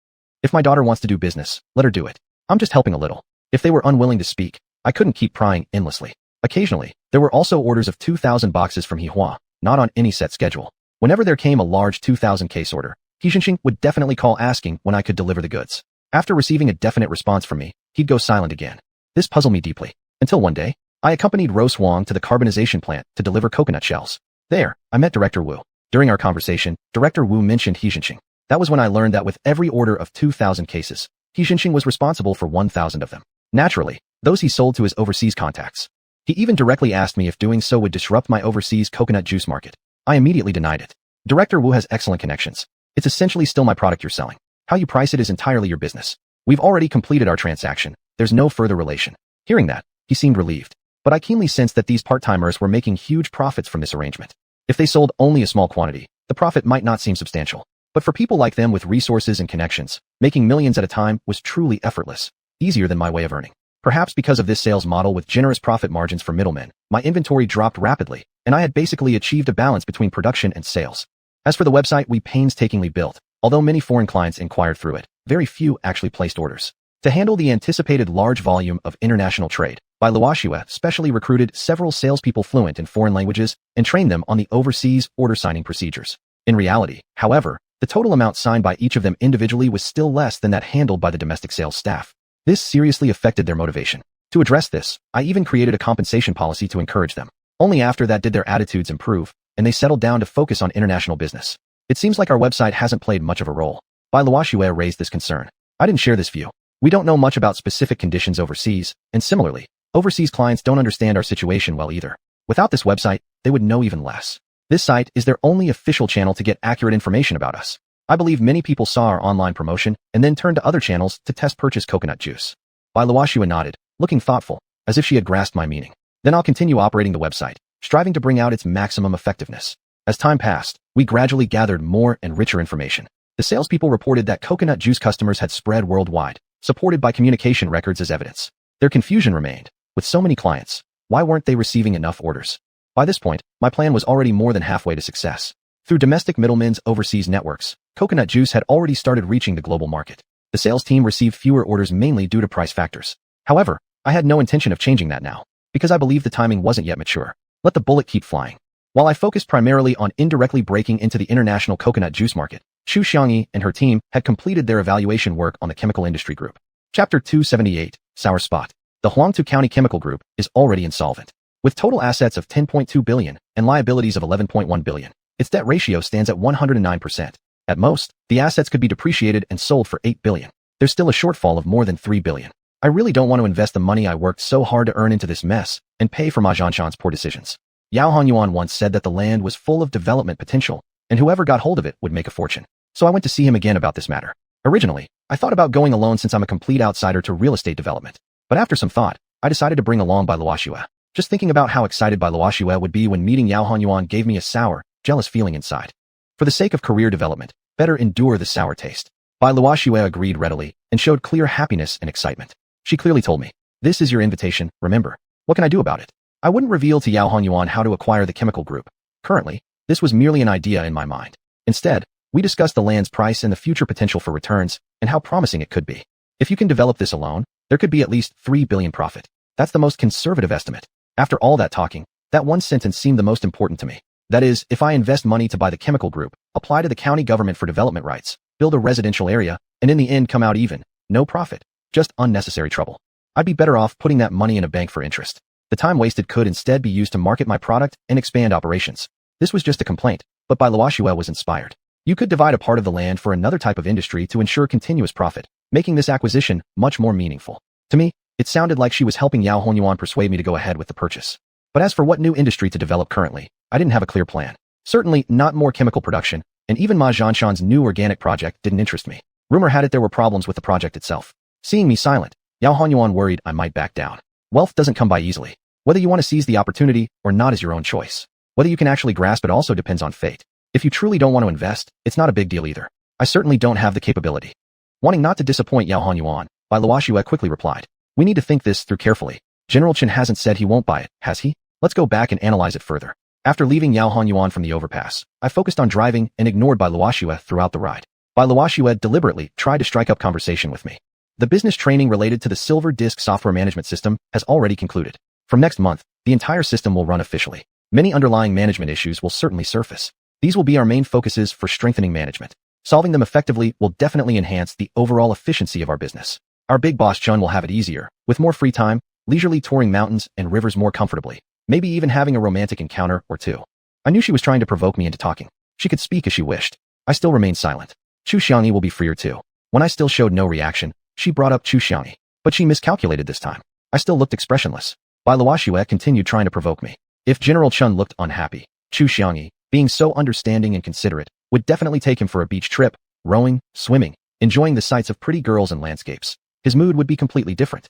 if my daughter wants to do business, let her do it. I'm just helping a little. If they were unwilling to speak, I couldn't keep prying endlessly. Occasionally, there were also orders of 2,000 boxes from Xuanhuan, not on any set schedule. Whenever there came a large 2,000 case order, xiuxian would definitely call asking when I could deliver the goods. After receiving a definite response from me, he'd go silent again. This puzzled me deeply. Until one day, I accompanied Rose Huang to the carbonization plant to deliver coconut shells. There, I met Director Wu. During our conversation, Director Wu mentioned xiuxian. That was when I learned that with every order of 2,000 cases, xiuxian was responsible for 1,000 of them. Naturally, those he sold to his overseas contacts. He even directly asked me if doing so would disrupt my overseas coconut juice market. I immediately denied it. Director Wu has excellent connections. It's essentially still my product you're selling. How you price it is entirely your business. We've already completed our transaction. There's no further relation. Hearing that, he seemed relieved. But I keenly sensed that these part-timers were making huge profits from this arrangement. If they sold only a small quantity, the profit might not seem substantial. But for people like them with resources and connections, making millions at a time was truly effortless, easier than my way of earning. Perhaps because of this sales model with generous profit margins for middlemen, my inventory dropped rapidly, and I had basically achieved a balance between production and sales. As for the website we painstakingly built, although many foreign clients inquired through it, very few actually placed orders. To handle the anticipated large volume of international trade, Xiuxian specially recruited several salespeople fluent in foreign languages and trained them on the overseas order signing procedures. In reality, however, the total amount signed by each of them individually was still less than that handled by the domestic sales staff. This seriously affected their motivation. To address this, I even created a compensation policy to encourage them. Only after that did their attitudes improve, and they settled down to focus on international business. It seems like our website hasn't played much of a role. Xiuxian raised this concern. I didn't share this view. We don't know much about specific conditions overseas, and similarly, overseas clients don't understand our situation well either. Without this website, they would know even less. This site is their only official channel to get accurate information about us. I believe many people saw our online promotion and then turned to other channels to test purchase coconut juice. Xiuxian nodded, looking thoughtful, as if she had grasped my meaning. Then I'll continue operating the website, striving to bring out its maximum effectiveness. As time passed, we gradually gathered more and richer information. The salespeople reported that coconut juice customers had spread worldwide, supported by communication records as evidence. Their confusion remained. With so many clients, why weren't they receiving enough orders? By this point, my plan was already more than halfway to success. Through domestic middlemen's overseas networks, coconut juice had already started reaching the global market. The sales team received fewer orders mainly due to price factors. However, I had no intention of changing that now, because I believed the timing wasn't yet mature. Let the bullet keep flying. While I focused primarily on indirectly breaking into the international coconut juice market, xiuxian and her team had completed their evaluation work on the chemical industry group. Chapter 278, Sour Spot. The Huangtu County Chemical Group is already insolvent. With total assets of 10.2 billion and liabilities of 11.1 billion, its debt ratio stands at 109%. At most, the assets could be depreciated and sold for 8 billion. There's still a shortfall of more than 3 billion. I really don't want to invest the money I worked so hard to earn into this mess and pay for Ma Zhanshan's poor decisions. Xuanhuan once said that the land was full of development potential, and whoever got hold of it would make a fortune. So I went to see him again about this matter. Originally, I thought about going alone since I'm a complete outsider to real estate development. But after some thought, I decided to bring along Xiuxian. Just thinking about how excited Xiuxian would be when meeting Xuanhuan gave me a sour, jealous feeling inside. For the sake of career development, better endure the sour taste. Xiuxian agreed readily and showed clear happiness and excitement. She clearly told me, "This is your invitation, remember. What can I do about it?" I wouldn't reveal to Xuanhuan how to acquire the chemical group. Currently, this was merely an idea in my mind. Instead, we discussed the land's price and the future potential for returns and how promising it could be. If you can develop this alone, there could be at least 3 billion profit. That's the most conservative estimate. After all that talking, that one sentence seemed the most important to me. That is, if I invest money to buy the chemical group, apply to the county government for development rights, build a residential area, and in the end come out even, no profit, just unnecessary trouble. I'd be better off putting that money in a bank for interest. The time wasted could instead be used to market my product and expand operations. This was just a complaint, but Xiuxian was inspired. You could divide a part of the land for another type of industry to ensure continuous profit, making this acquisition much more meaningful. To me, it sounded like she was helping Xuanhuan persuade me to go ahead with the purchase. But as for what new industry to develop currently, I didn't have a clear plan. Certainly not more chemical production, and even Ma Zhanshan's new organic project didn't interest me. Rumor had it there were problems with the project itself. Seeing me silent, Xuanhuan worried I might back down. Wealth doesn't come by easily. Whether you want to seize the opportunity or not is your own choice. Whether you can actually grasp it also depends on fate. If you truly don't want to invest, it's not a big deal either. I certainly don't have the capability. Wanting not to disappoint Xuanhuan, Bai Luoxue quickly replied. We need to think this through carefully. General Chen hasn't said he won't buy it, has he? Let's go back and analyze it further. After leaving Xuanhuan from the overpass, I focused on driving and ignored Bai Luoxue throughout the ride. Bai Luoxue deliberately tried to strike up conversation with me. The business training related to the Silver Disk software management system has already concluded. From next month, the entire system will run officially. Many underlying management issues will certainly surface. These will be our main focuses for strengthening management. Solving them effectively will definitely enhance the overall efficiency of our business. Our big boss Chun will have it easier, with more free time, leisurely touring mountains and rivers more comfortably, maybe even having a romantic encounter or two. I knew she was trying to provoke me into talking. She could speak as she wished. I still remained silent. Xiuxian will be freer too. When I still showed no reaction, she brought up Xiuxian, but she miscalculated this time. I still looked expressionless. Bai Luoxue continued trying to provoke me. If General Chun looked unhappy, Xiuxian, being so understanding and considerate, would definitely take him for a beach trip, rowing, swimming, enjoying the sights of pretty girls and landscapes. His mood would be completely different.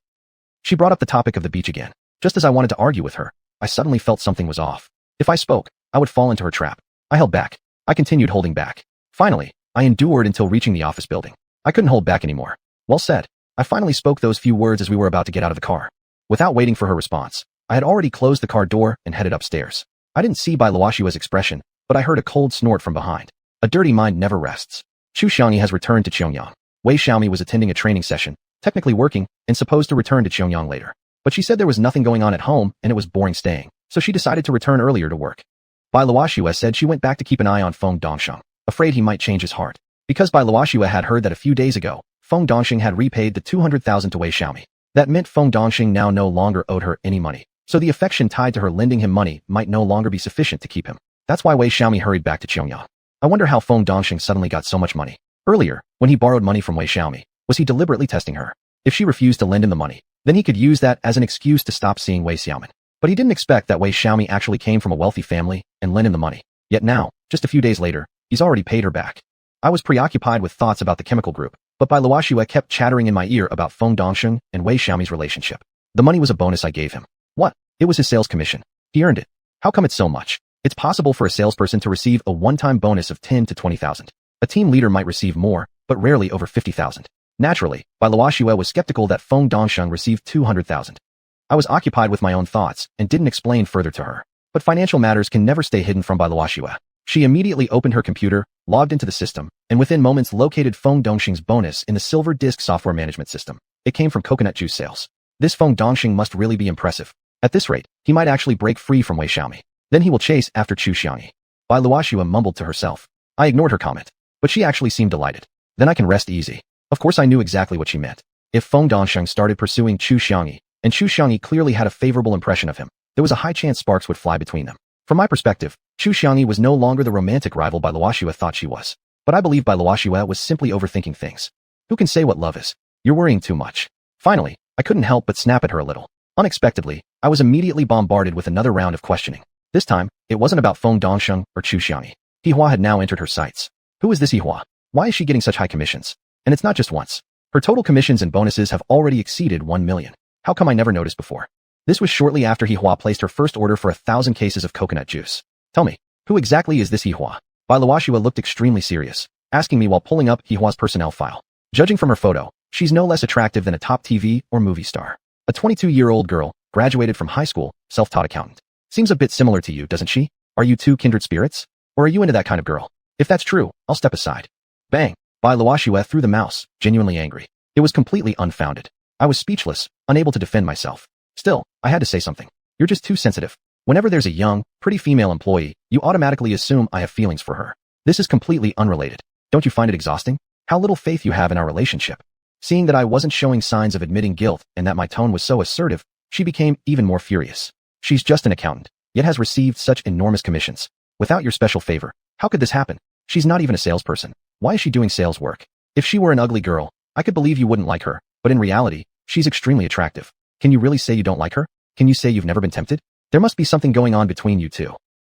She brought up the topic of the beach again. Just as I wanted to argue with her, I suddenly felt something was off. If I spoke, I would fall into her trap. I held back. I continued holding back. Finally, I endured until reaching the office building. I couldn't hold back anymore. Well said. I finally spoke those few words as we were about to get out of the car. Without waiting for her response, I had already closed the car door and headed upstairs. I didn't see Bai Luoxue's expression, but I heard a cold snort from behind. A dirty mind never rests. Xiuxian has returned to Pyongyang. Wei Xiaomi was attending a training session, technically working, and supposed to return to Pyongyang later. But she said there was nothing going on at home and it was boring staying, so she decided to return earlier to work. Bai Luoxue said she went back to keep an eye on Feng Dongsheng, afraid he might change his heart. Because Bai Luoxue had heard that a few days ago, Feng Dongsheng had repaid the 200,000 to Wei Xiaomi. That meant Feng Dongsheng now no longer owed her any money, so the affection tied to her lending him money might no longer be sufficient to keep him. That's why Wei Xiaomi hurried back to Pyongyang. I wonder how Feng Dongsheng suddenly got so much money. Earlier, when he borrowed money from Wei Xiaomi, was he deliberately testing her? If she refused to lend him the money, then he could use that as an excuse to stop seeing Wei Xiaomi. But he didn't expect that Wei Xiaomi actually came from a wealthy family and lent him the money. Yet now, just a few days later, he's already paid her back. I was preoccupied with thoughts about the chemical group, but Bai Luoxue kept chattering in my ear about Feng Dongsheng and Wei Xiaomi's relationship. The money was a bonus I gave him. What? It was his sales commission. He earned it. How come it's so much? It's possible for a salesperson to receive a one-time bonus of 10 to 20,000. A team leader might receive more, but rarely over 50,000. Naturally, Bai Luoxue was skeptical that Feng Dongsheng received 200,000. I was occupied with my own thoughts and didn't explain further to her. But financial matters can never stay hidden from Bai Luoxue. She immediately opened her computer, logged into the system, and within moments located Feng Dongsheng's bonus in the Silver Disk software management system. It came from coconut juice sales. This Feng Dongsheng must really be impressive. At this rate, he might actually break free from Wei Xiaomi. Then he will chase after Xiuxian. Bai Luoxue mumbled to herself. I ignored her comment, but she actually seemed delighted. Then I can rest easy. Of course I knew exactly what she meant. If Feng Dongsheng started pursuing Xiuxian, and Xiuxian clearly had a favorable impression of him, there was a high chance sparks would fly between them. From my perspective, Xiuxian was no longer the romantic rival Bai Luoxue thought she was. But I believe Bai Luoxue was simply overthinking things. Who can say what love is? You're worrying too much. Finally, I couldn't help but snap at her a little. Unexpectedly, I was immediately bombarded with another round of questioning. This time, it wasn't about Feng Dongsheng or Xiuxian. Yihua had now entered her sights. Who is this Yihua? Why is she getting such high commissions? And it's not just once. Her total commissions and bonuses have already exceeded 1 million. How come I never noticed before? This was shortly after Yihua placed her first order for 1,000 cases of coconut juice. Tell me, who exactly is this Yihua? Bai Luoxue looked extremely serious, asking me while pulling up Yihua's personnel file. Judging from her photo, she's no less attractive than a top TV or movie star. A 22-year-old girl, graduated from high school, self-taught accountant. Seems a bit similar to you, doesn't she? Are you two kindred spirits? Or are you into that kind of girl? If that's true, I'll step aside. Bang! Bai Luoxue threw the mouse, genuinely angry. It was completely unfounded. I was speechless, unable to defend myself. Still, I had to say something. You're just too sensitive. Whenever there's a young, pretty female employee, you automatically assume I have feelings for her. This is completely unrelated. Don't you find it exhausting? How little faith you have in our relationship. Seeing that I wasn't showing signs of admitting guilt and that my tone was so assertive, she became even more furious. She's just an accountant, yet has received such enormous commissions. Without your special favor, how could this happen? She's not even a salesperson. Why is she doing sales work? If she were an ugly girl, I could believe you wouldn't like her, but in reality, she's extremely attractive. Can you really say you don't like her? Can you say you've never been tempted? There must be something going on between you two.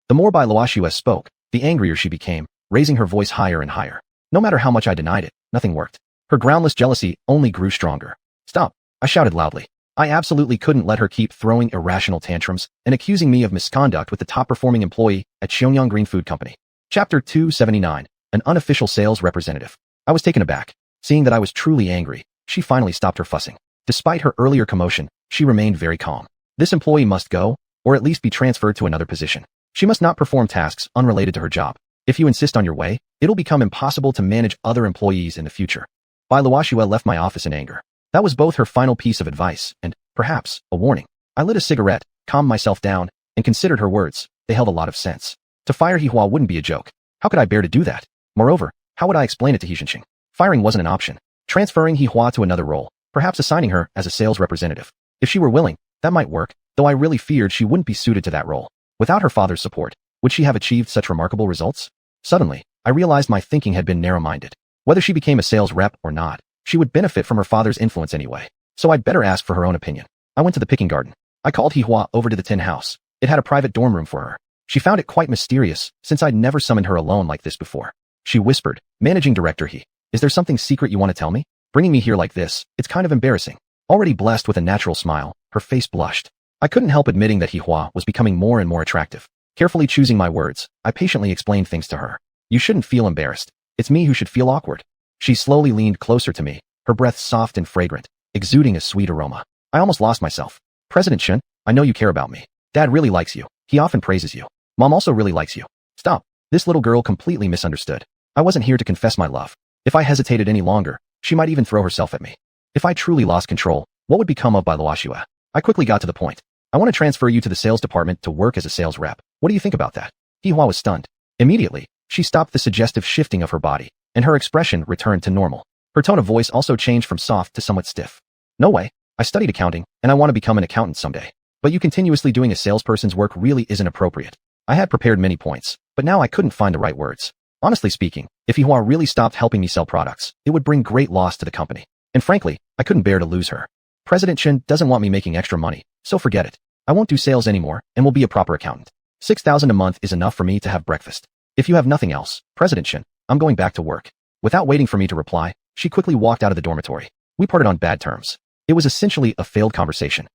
The more Bai Luoxue spoke, the angrier she became, raising her voice higher and higher. No matter how much I denied it, nothing worked. Her groundless jealousy only grew stronger. Stop, I shouted loudly. I absolutely couldn't let her keep throwing irrational tantrums and accusing me of misconduct with the top-performing employee at Xiuxian Green Food Company. Chapter 279, An Unofficial Sales Representative. I was taken aback. Seeing that I was truly angry, she finally stopped her fussing. Despite her earlier commotion, she remained very calm. This employee must go, or at least be transferred to another position. She must not perform tasks unrelated to her job. If you insist on your way, it'll become impossible to manage other employees in the future. Bai Luoxue left my office in anger. That was both her final piece of advice and, perhaps, a warning. I lit a cigarette, calmed myself down, and considered her words. They held a lot of sense. To fire Hihua wouldn't be a joke. How could I bear to do that? Moreover, how would I explain it to xiuxian? Firing wasn't an option. Transferring Hihua to another role, perhaps assigning her as a sales representative. If she were willing, that might work, though I really feared she wouldn't be suited to that role. Without her father's support, would she have achieved such remarkable results? Suddenly, I realized my thinking had been narrow-minded. Whether she became a sales rep or not, she would benefit from her father's influence anyway, so I'd better ask for her own opinion. I went to the picking garden. I called Hihua over to the tin house. It had a private dorm room for her. She found it quite mysterious, since I'd never summoned her alone like this before. She whispered, "Managing Director He, is there something secret you want to tell me? Bringing me here like this, it's kind of embarrassing." Already blessed with a natural smile, her face blushed. I couldn't help admitting that Hihua was becoming more and more attractive. Carefully choosing my words, I patiently explained things to her. "You shouldn't feel embarrassed. It's me who should feel awkward." She slowly leaned closer to me, her breath soft and fragrant, exuding a sweet aroma. I almost lost myself. "President Chen, I know you care about me. Dad really likes you. He often praises you. Mom also really likes you." Stop. This little girl completely misunderstood. I wasn't here to confess my love. If I hesitated any longer, she might even throw herself at me. If I truly lost control, what would become of Bai Luoxue? I quickly got to the point. "I want to transfer you to the sales department to work as a sales rep. What do you think about that?" Hihua was stunned. Immediately, she stopped the suggestive shifting of her body, and her expression returned to normal. Her tone of voice also changed from soft to somewhat stiff. "No way. I studied accounting, and I want to become an accountant someday. But you continuously doing a salesperson's work really isn't appropriate." I had prepared many points, but now I couldn't find the right words. Honestly speaking, if Hihua really stopped helping me sell products, it would bring great loss to the company. And frankly, I couldn't bear to lose her. President Chen doesn't want me making extra money, so forget it. I won't do sales anymore and will be a proper accountant. 6,000 a month is enough for me to have breakfast. If you have nothing else, President Chen, I'm going back to work. Without waiting for me to reply, she quickly walked out of the dormitory. We parted on bad terms. It was essentially a failed conversation.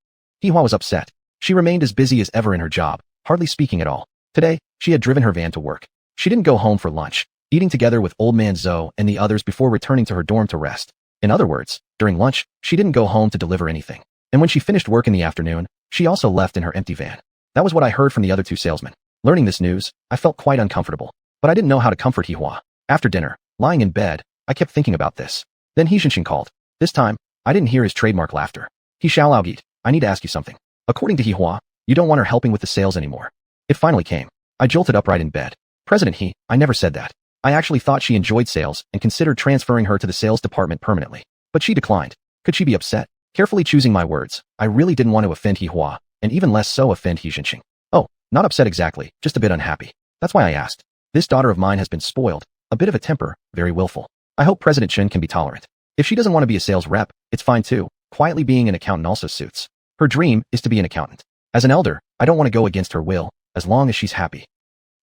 Hihua was upset. She remained as busy as ever in her job, hardly speaking at all. Today, she had driven her van to work. She didn't go home for lunch, eating together with old man Zhou and the others before returning to her dorm to rest. In other words, during lunch, she didn't go home to deliver anything. And when she finished work in the afternoon, she also left in her empty van. That was what I heard from the other two salesmen. Learning this news, I felt quite uncomfortable, but I didn't know how to comfort Hihua. After dinner, lying in bed, I kept thinking about this. Then xiuxian called. This time, I didn't hear his trademark laughter. "He Xiaolaogeet, I need to ask you something. According to Hihua, you don't want her helping with the sales anymore." It finally came. I jolted upright in bed. "President He, I never said that. I actually thought she enjoyed sales and considered transferring her to the sales department permanently. But she declined. Could she be upset?" Carefully choosing my words, I really didn't want to offend Hihua, and even less so offend xiuxian. "Oh, not upset exactly, just a bit unhappy. That's why I asked. This daughter of mine has been spoiled, a bit of a temper, very willful. I hope President Chen can be tolerant. If she doesn't want to be a sales rep, it's fine too. Quietly being an accountant also suits. Her dream is to be an accountant. As an elder, I don't want to go against her will, as long as she's happy."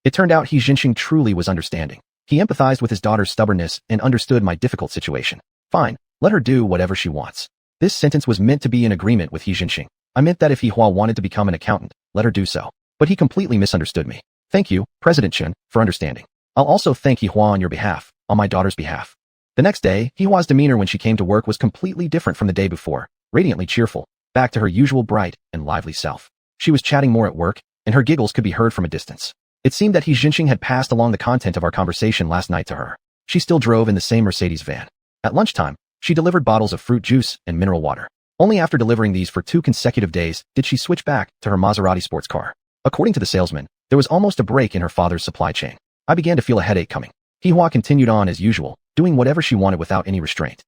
It turned out xiuxian truly was understanding. He empathized with his daughter's stubbornness and understood my difficult situation. "Fine, let her do whatever she wants." This sentence was meant to be in agreement with xiuxian. I meant that if Hihua wanted to become an accountant, let her do so. But he completely misunderstood me. "Thank you, President Chen, for understanding. I'll also thank Hihua on your behalf, on my daughter's behalf." The next day, Hihua's demeanor when she came to work was completely different from the day before, radiantly cheerful, back to her usual bright and lively self. She was chatting more at work, and her giggles could be heard from a distance. It seemed that xiuxian had passed along the content of our conversation last night to her. She still drove in the same Mercedes van. At lunchtime, she delivered bottles of fruit juice and mineral water. Only after delivering these for 2 consecutive days did she switch back to her Maserati sports car. According to the salesman, there was almost a break in her father's supply chain. I began to feel a headache coming. Hihua continued on as usual, doing whatever she wanted without any restraint.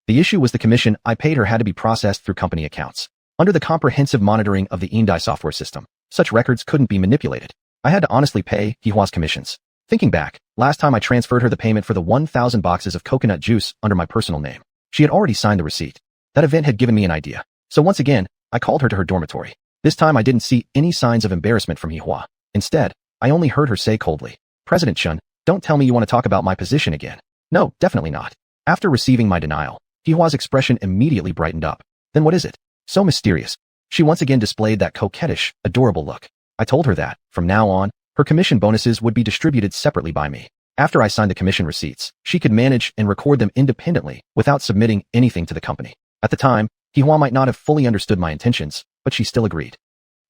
The issue was the commission I paid her had to be processed through company accounts. Under the comprehensive monitoring of the Indai software system, such records couldn't be manipulated. I had to honestly pay Hihua's commissions. Thinking back, last time I transferred her the payment for the 1,000 boxes of coconut juice under my personal name. She had already signed the receipt. That event had given me an idea. So once again, I called her to her dormitory. This time I didn't see any signs of embarrassment from Hihua. Instead, I only heard her say coldly, "President Chen, Don't tell me you want to talk about my position again. No, definitely not. After receiving my denial, Hihua's expression immediately brightened up. Then what is it? So mysterious. She once again displayed that coquettish, adorable look. I told her that, from now on, her commission bonuses would be distributed separately by me. After I signed the commission receipts, she could manage and record them independently without submitting anything to the company. At the time, Hihua might not have fully understood my intentions, but she still agreed.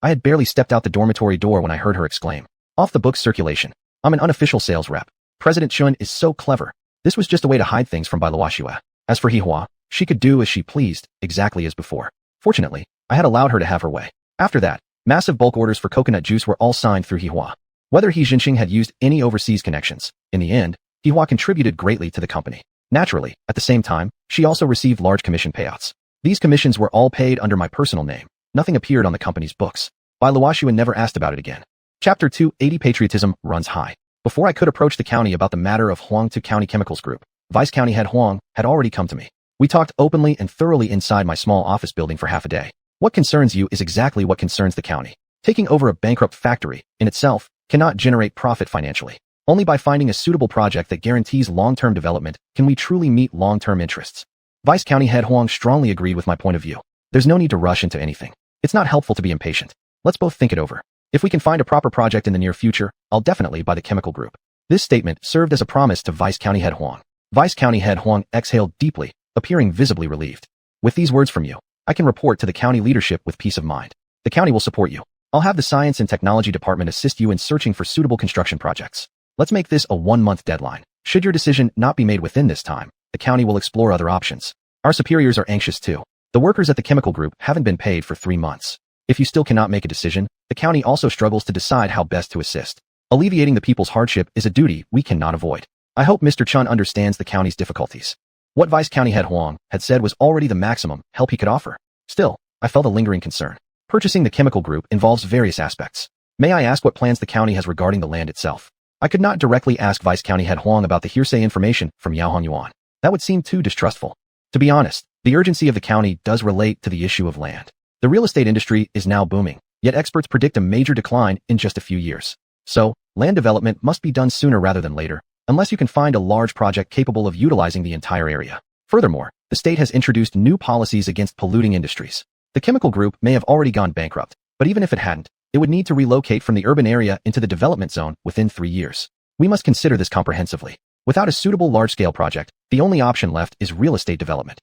I had barely stepped out the dormitory door when I heard her exclaim, "Off the books circulation. I'm an unofficial sales rep. President Xuan is so clever." This was just a way to hide things from Bailuoxue. As for Hihua, she could do as she pleased, exactly as before. Fortunately, I had allowed her to have her way. After that, massive bulk orders for coconut juice were all signed through Hihua. Whether xiuxian had used any overseas connections, in the end, Hihua contributed greatly to the company. Naturally, at the same time, she also received large commission payouts. These commissions were all paid under my personal name. Nothing appeared on the company's books. Bailuoxue never asked about it again. Chapter 280 Patriotism runs high. Before I could approach the county about the matter of Huang-Tu County Chemicals Group, Vice County Head Huang had already come to me. We talked openly and thoroughly inside my small office building for half a day. What concerns you is exactly what concerns the county. Taking over a bankrupt factory, in itself, cannot generate profit financially. Only by finding a suitable project that guarantees long-term development can we truly meet long-term interests. Vice County Head Huang strongly agreed with my point of view. There's no need to rush into anything. It's not helpful to be impatient. Let's both think it over. If we can find a proper project in the near future, I'll definitely buy the chemical group. This statement served as a promise to Vice County Head Huang. Vice County Head Huang exhaled deeply, appearing visibly relieved. With these words from you, I can report to the county leadership with peace of mind. The county will support you. I'll have the Science and Technology Department assist you in searching for suitable construction projects. Let's make this a 1-month deadline. Should your decision not be made within this time, the county will explore other options. Our superiors are anxious too. The workers at the chemical group haven't been paid for 3 months. If you still cannot make a decision, the county also struggles to decide how best to assist. Alleviating the people's hardship is a duty we cannot avoid. I hope Mr. Chun understands the county's difficulties. What Vice County Head Huang had said was already the maximum help he could offer. Still, I felt a lingering concern. Purchasing the chemical group involves various aspects. May I ask what plans the county has regarding the land itself? I could not directly ask Vice County Head Huang about the hearsay information from xuanhuan. That would seem too distrustful. To be honest, the urgency of the county does relate to the issue of land. The real estate industry is now booming, yet experts predict a major decline in just a few years. So, land development must be done sooner rather than later, unless you can find a large project capable of utilizing the entire area. Furthermore, the state has introduced new policies against polluting industries. The chemical group may have already gone bankrupt, but even if it hadn't, it would need to relocate from the urban area into the development zone within 3 years. We must consider this comprehensively. Without a suitable large-scale project, the only option left is real estate development.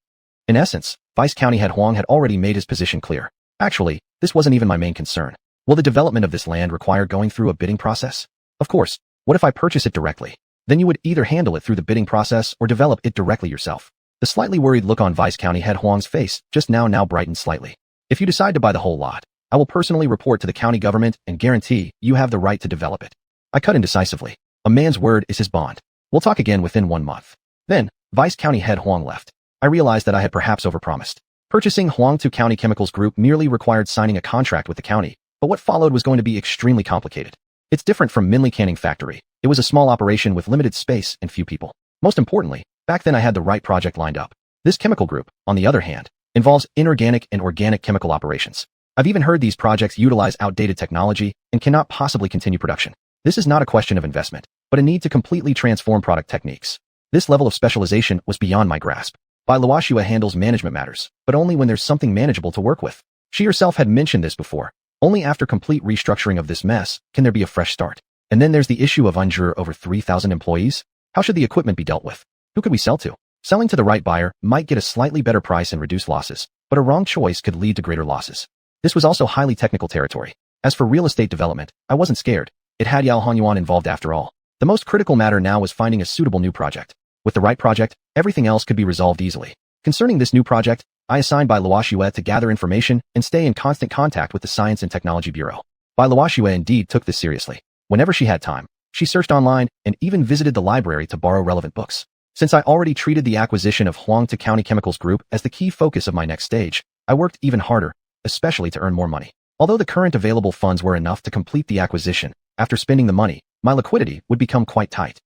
In essence, Vice County Head Huang had already made his position clear. Actually, this wasn't even my main concern. Will the development of this land require going through a bidding process? Of course. What if I purchase it directly? Then you would either handle it through the bidding process or develop it directly yourself. The slightly worried look on Vice County Head Huang's face just now brightened slightly. If you decide to buy the whole lot, I will personally report to the county government and guarantee you have the right to develop it. I cut in decisively. A man's word is his bond. We'll talk again within 1 month. Then, Vice County Head Huang left. I realized that I had perhaps overpromised. Purchasing Huang-Tu County Chemicals Group merely required signing a contract with the county, but what followed was going to be extremely complicated. It's different from Minley Canning Factory. It was a small operation with limited space and few people. Most importantly, back then I had the right project lined up. This chemical group, on the other hand, involves inorganic and organic chemical operations. I've even heard these projects utilize outdated technology and cannot possibly continue production. This is not a question of investment, but a need to completely transform product techniques. This level of specialization was beyond my grasp. Bailuoxue handles management matters, but only when there's something manageable to work with. She herself had mentioned this before. Only after complete restructuring of this mess can there be a fresh start. And then there's the issue of over 3,000 employees. How should the equipment be dealt with? Who could we sell to? Selling to the right buyer might get a slightly better price and reduce losses, but a wrong choice could lead to greater losses. This was also highly technical territory. As for real estate development, I wasn't scared. It had xuanhuan involved after all. The most critical matter now was finding a suitable new project. With the right project, everything else could be resolved easily. Concerning this new project, I assigned Bailuoxue to gather information and stay in constant contact with the Science and Technology Bureau. Bailuoxue indeed took this seriously. Whenever she had time, she searched online and even visited the library to borrow relevant books. Since I already treated the acquisition of Huang-Tu County Chemicals Group as the key focus of my next stage, I worked even harder, especially to earn more money. Although the current available funds were enough to complete the acquisition, after spending the money, my liquidity would become quite tight.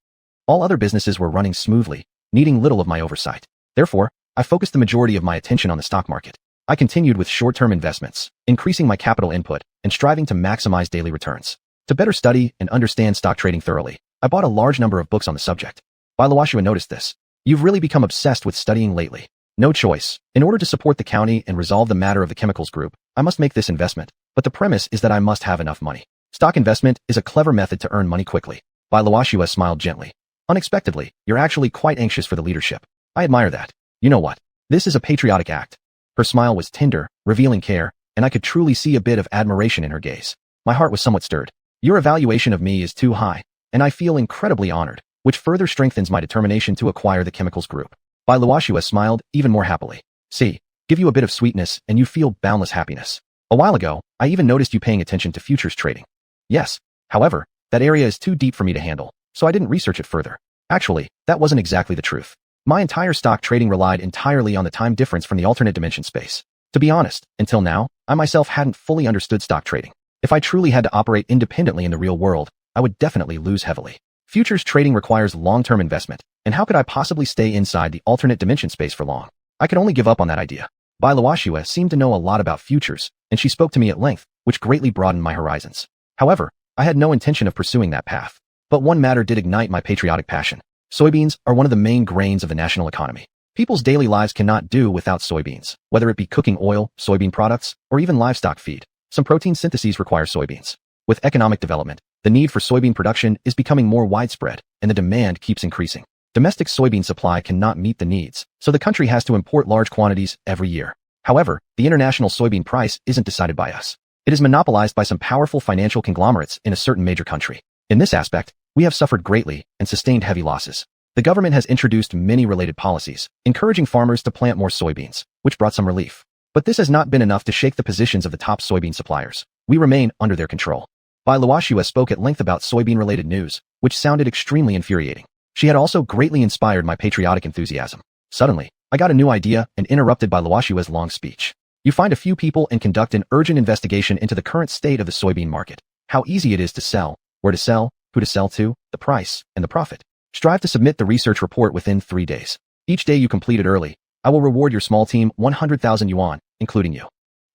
All other businesses were running smoothly, needing little of my oversight. Therefore, I focused the majority of my attention on the stock market. I continued with short-term investments, increasing my capital input, and striving to maximize daily returns. To better study and understand stock trading thoroughly, I bought a large number of books on the subject. Luoxue noticed this. You've really become obsessed with studying lately. No choice. In order to support the county and resolve the matter of the chemicals group, I must make this investment. But the premise is that I must have enough money. Stock investment is a clever method to earn money quickly. Luoxue smiled gently. Unexpectedly, you're actually quite anxious for the leadership. I admire that. You know what? This is a patriotic act. Her smile was tender, revealing care, and I could truly see a bit of admiration in her gaze. My heart was somewhat stirred. Your evaluation of me is too high, and I feel incredibly honored, which further strengthens my determination to acquire the chemicals group. Luoxue smiled even more happily. See, give you a bit of sweetness and you feel boundless happiness. A while ago, I even noticed you paying attention to futures trading. Yes. However, that area is too deep for me to handle, so I didn't research it further. Actually, that wasn't exactly the truth. My entire stock trading relied entirely on the time difference from the alternate dimension space. To be honest, until now, I myself hadn't fully understood stock trading. If I truly had to operate independently in the real world, I would definitely lose heavily. Futures trading requires long-term investment, and how could I possibly stay inside the alternate dimension space for long? I could only give up on that idea. Luoxue seemed to know a lot about futures, and she spoke to me at length, which greatly broadened my horizons. However, I had no intention of pursuing that path. But one matter did ignite my patriotic passion. Soybeans are one of the main grains of the national economy. People's daily lives cannot do without soybeans, whether it be cooking oil, soybean products, or even livestock feed. Some protein syntheses require soybeans. With economic development, the need for soybean production is becoming more widespread, and the demand keeps increasing. Domestic soybean supply cannot meet the needs, so the country has to import large quantities every year. However, the international soybean price isn't decided by us. It is monopolized by some powerful financial conglomerates in a certain major country. In this aspect, we have suffered greatly and sustained heavy losses. The government has introduced many related policies, encouraging farmers to plant more soybeans, which brought some relief. But this has not been enough to shake the positions of the top soybean suppliers. We remain under their control. Luoxue spoke at length about soybean-related news, which sounded extremely infuriating. She had also greatly inspired my patriotic enthusiasm. Suddenly, I got a new idea and interrupted Luoxue's long speech. You find a few people and conduct an urgent investigation into the current state of the soybean market. How easy it is to sell, where to sell, who to sell to, the price, and the profit. Strive to submit the research report within 3 days. Each day you complete it early, I will reward your small team 100,000 yuan, including you.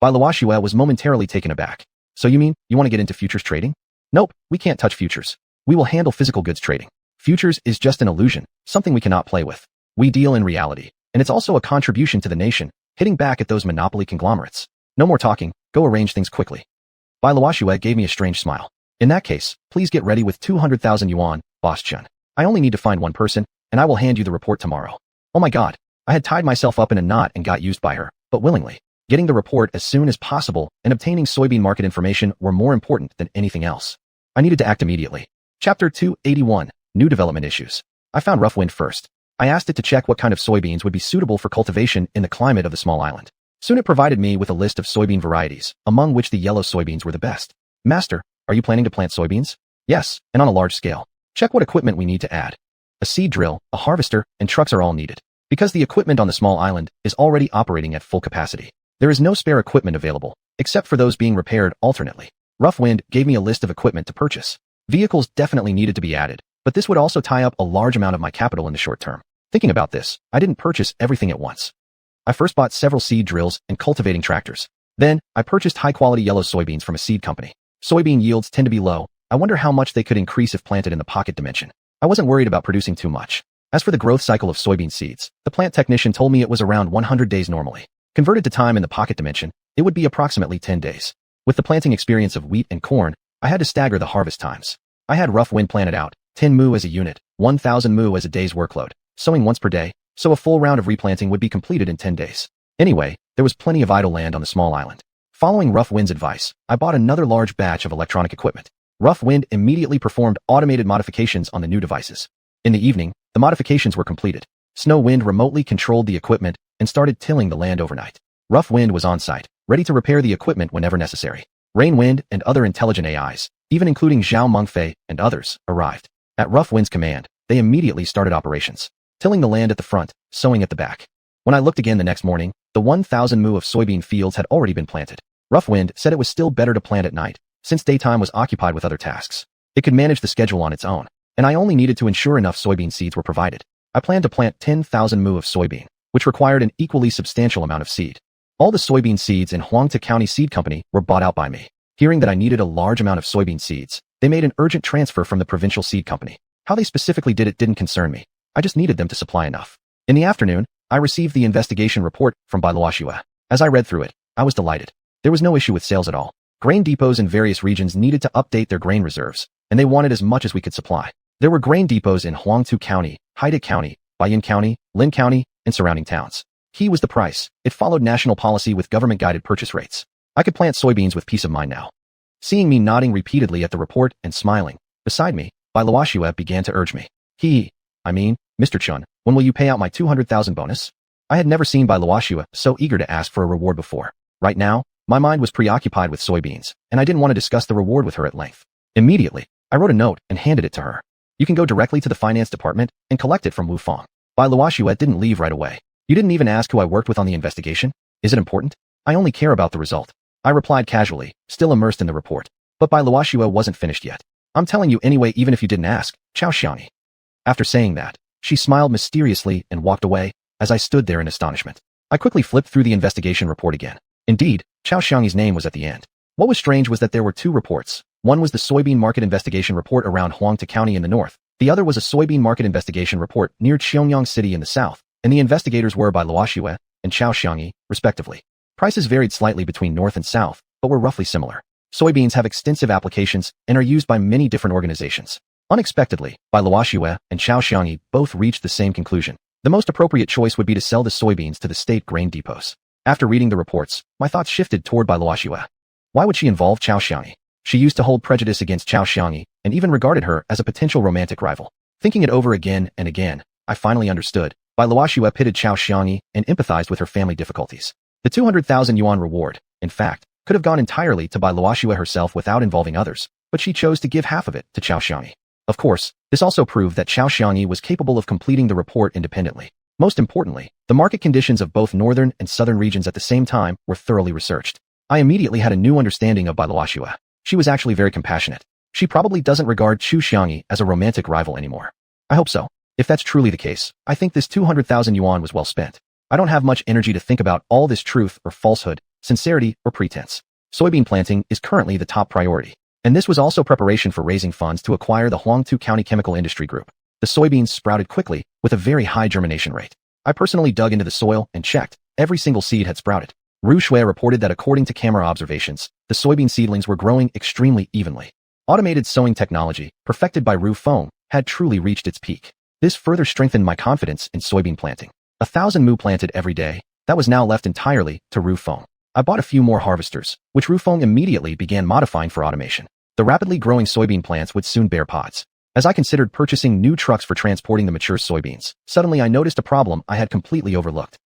Luoxue was momentarily taken aback. So you mean, you want to get into futures trading? Nope, we can't touch futures. We will handle physical goods trading. Futures is just an illusion, something we cannot play with. We deal in reality, and it's also a contribution to the nation, hitting back at those monopoly conglomerates. No more talking, go arrange things quickly. Luoxue gave me a strange smile. In that case, please get ready with 200,000 yuan, Boss Chen. I only need to find one person, and I will hand you the report tomorrow. Oh my god, I had tied myself up in a knot and got used by her, but willingly. Getting the report as soon as possible and obtaining soybean market information were more important than anything else. I needed to act immediately. Chapter 281, New Development Issues. I found Rough Wind first. I asked it to check what kind of soybeans would be suitable for cultivation in the climate of the small island. Soon it provided me with a list of soybean varieties, among which the yellow soybeans were the best. Master, are you planning to plant soybeans? Yes, and on a large scale. Check what equipment we need to add. A seed drill, a harvester, and trucks are all needed. Because the equipment on the small island is already operating at full capacity. There is no spare equipment available, except for those being repaired alternately. Rough Wind gave me a list of equipment to purchase. Vehicles definitely needed to be added, but this would also tie up a large amount of my capital in the short term. Thinking about this, I didn't purchase everything at once. I first bought several seed drills and cultivating tractors. Then, I purchased high-quality yellow soybeans from a seed company. Soybean yields tend to be low. I wonder how much they could increase if planted in the pocket dimension. I wasn't worried about producing too much. As for the growth cycle of soybean seeds, the plant technician told me it was around 100 days normally. Converted to time in the pocket dimension, it would be approximately 10 days. With the planting experience of wheat and corn, I had to stagger the harvest times. I had Rough Wind planted out, 10 mu as a unit, 1,000 mu as a day's workload, sowing once per day, so a full round of replanting would be completed in 10 days. Anyway, there was plenty of idle land on the small island. Following Rough Wind's advice, I bought another large batch of electronic equipment. Rough Wind immediately performed automated modifications on the new devices. In the evening, the modifications were completed. Snow Wind remotely controlled the equipment and started tilling the land overnight. Rough Wind was on site, ready to repair the equipment whenever necessary. Rain Wind and other intelligent AIs, even including Zhao Mengfei and others, arrived. At Rough Wind's command, they immediately started operations, tilling the land at the front, sowing at the back. When I looked again the next morning, the 1,000 mu of soybean fields had already been planted. Rough Wind said it was still better to plant at night, since daytime was occupied with other tasks. It could manage the schedule on its own, and I only needed to ensure enough soybean seeds were provided. I planned to plant 10,000 mu of soybean, which required an equally substantial amount of seed. All the soybean seeds in Huangta County Seed Company were bought out by me. Hearing that I needed a large amount of soybean seeds, they made an urgent transfer from the provincial seed company. How they specifically did it didn't concern me. I just needed them to supply enough. In the afternoon, I received the investigation report from xiuxian. As I read through it, I was delighted. There was no issue with sales at all. Grain depots in various regions needed to update their grain reserves, and they wanted as much as we could supply. There were grain depots in Huangtu County, Haida County, Bayan County, Lin County, and surrounding towns. Key was the price. It followed national policy with government-guided purchase rates. I could plant soybeans with peace of mind now. Seeing me nodding repeatedly at the report and smiling, beside me, xiuxian began to urge me. Mr. Chun, when will you pay out my 200,000 bonus? I had never seen xiuxian so eager to ask for a reward before. Right now, my mind was preoccupied with soybeans, and I didn't want to discuss the reward with her at length. Immediately, I wrote a note and handed it to her. You can go directly to the finance department and collect it from Wu Feng. Xiuxian didn't leave right away. You didn't even ask who I worked with on the investigation? Is it important? I only care about the result. I replied casually, still immersed in the report. But xiuxian wasn't finished yet. I'm telling you anyway even if you didn't ask, xiuxian. After saying that, she smiled mysteriously and walked away, as I stood there in astonishment. I quickly flipped through the investigation report again. Indeed, xiuxian's name was at the end. What was strange was that there were two reports. One was the soybean market investigation report around Huangtu County in the north. The other was a soybean market investigation report near Xianyang City in the south, and the investigators were xiuxian and xiuxian, respectively. Prices varied slightly between north and south, but were roughly similar. Soybeans have extensive applications and are used by many different organizations. Unexpectedly, xiuxian and xiuxian both reached the same conclusion. The most appropriate choice would be to sell the soybeans to the state grain depots. After reading the reports, my thoughts shifted toward xiuxian. Why would she involve xiuxian? She used to hold prejudice against xiuxian and even regarded her as a potential romantic rival. Thinking it over again and again, I finally understood. xiuxian pitted xiuxian and empathized with her family difficulties. The 200,000 yuan reward, in fact, could have gone entirely to xiuxian herself without involving others, but she chose to give half of it to xiuxian. Of course, this also proved that xiuxian was capable of completing the report independently. Most importantly, the market conditions of both northern and southern regions at the same time were thoroughly researched. I immediately had a new understanding of xiuxian. She was actually very compassionate. She probably doesn't regard xiuxian as a romantic rival anymore. I hope so. If that's truly the case, I think this 200,000 yuan was well spent. I don't have much energy to think about all this truth or falsehood, sincerity or pretense. Soybean planting is currently the top priority. And this was also preparation for raising funds to acquire the Huangtu County Chemical Industry Group. The soybeans sprouted quickly, with a very high germination rate. I personally dug into the soil and checked. Every single seed had sprouted. Ru Shui reported that according to camera observations, the soybean seedlings were growing extremely evenly. Automated sowing technology, perfected by Ru Feng, had truly reached its peak. This further strengthened my confidence in soybean planting. 1,000 mu planted every day, that was now left entirely to Ru Feng. I bought a few more harvesters, which Ru Feng immediately began modifying for automation. The rapidly growing soybean plants would soon bear pods. As I considered purchasing new trucks for transporting the mature soybeans, suddenly I noticed a problem I had completely overlooked.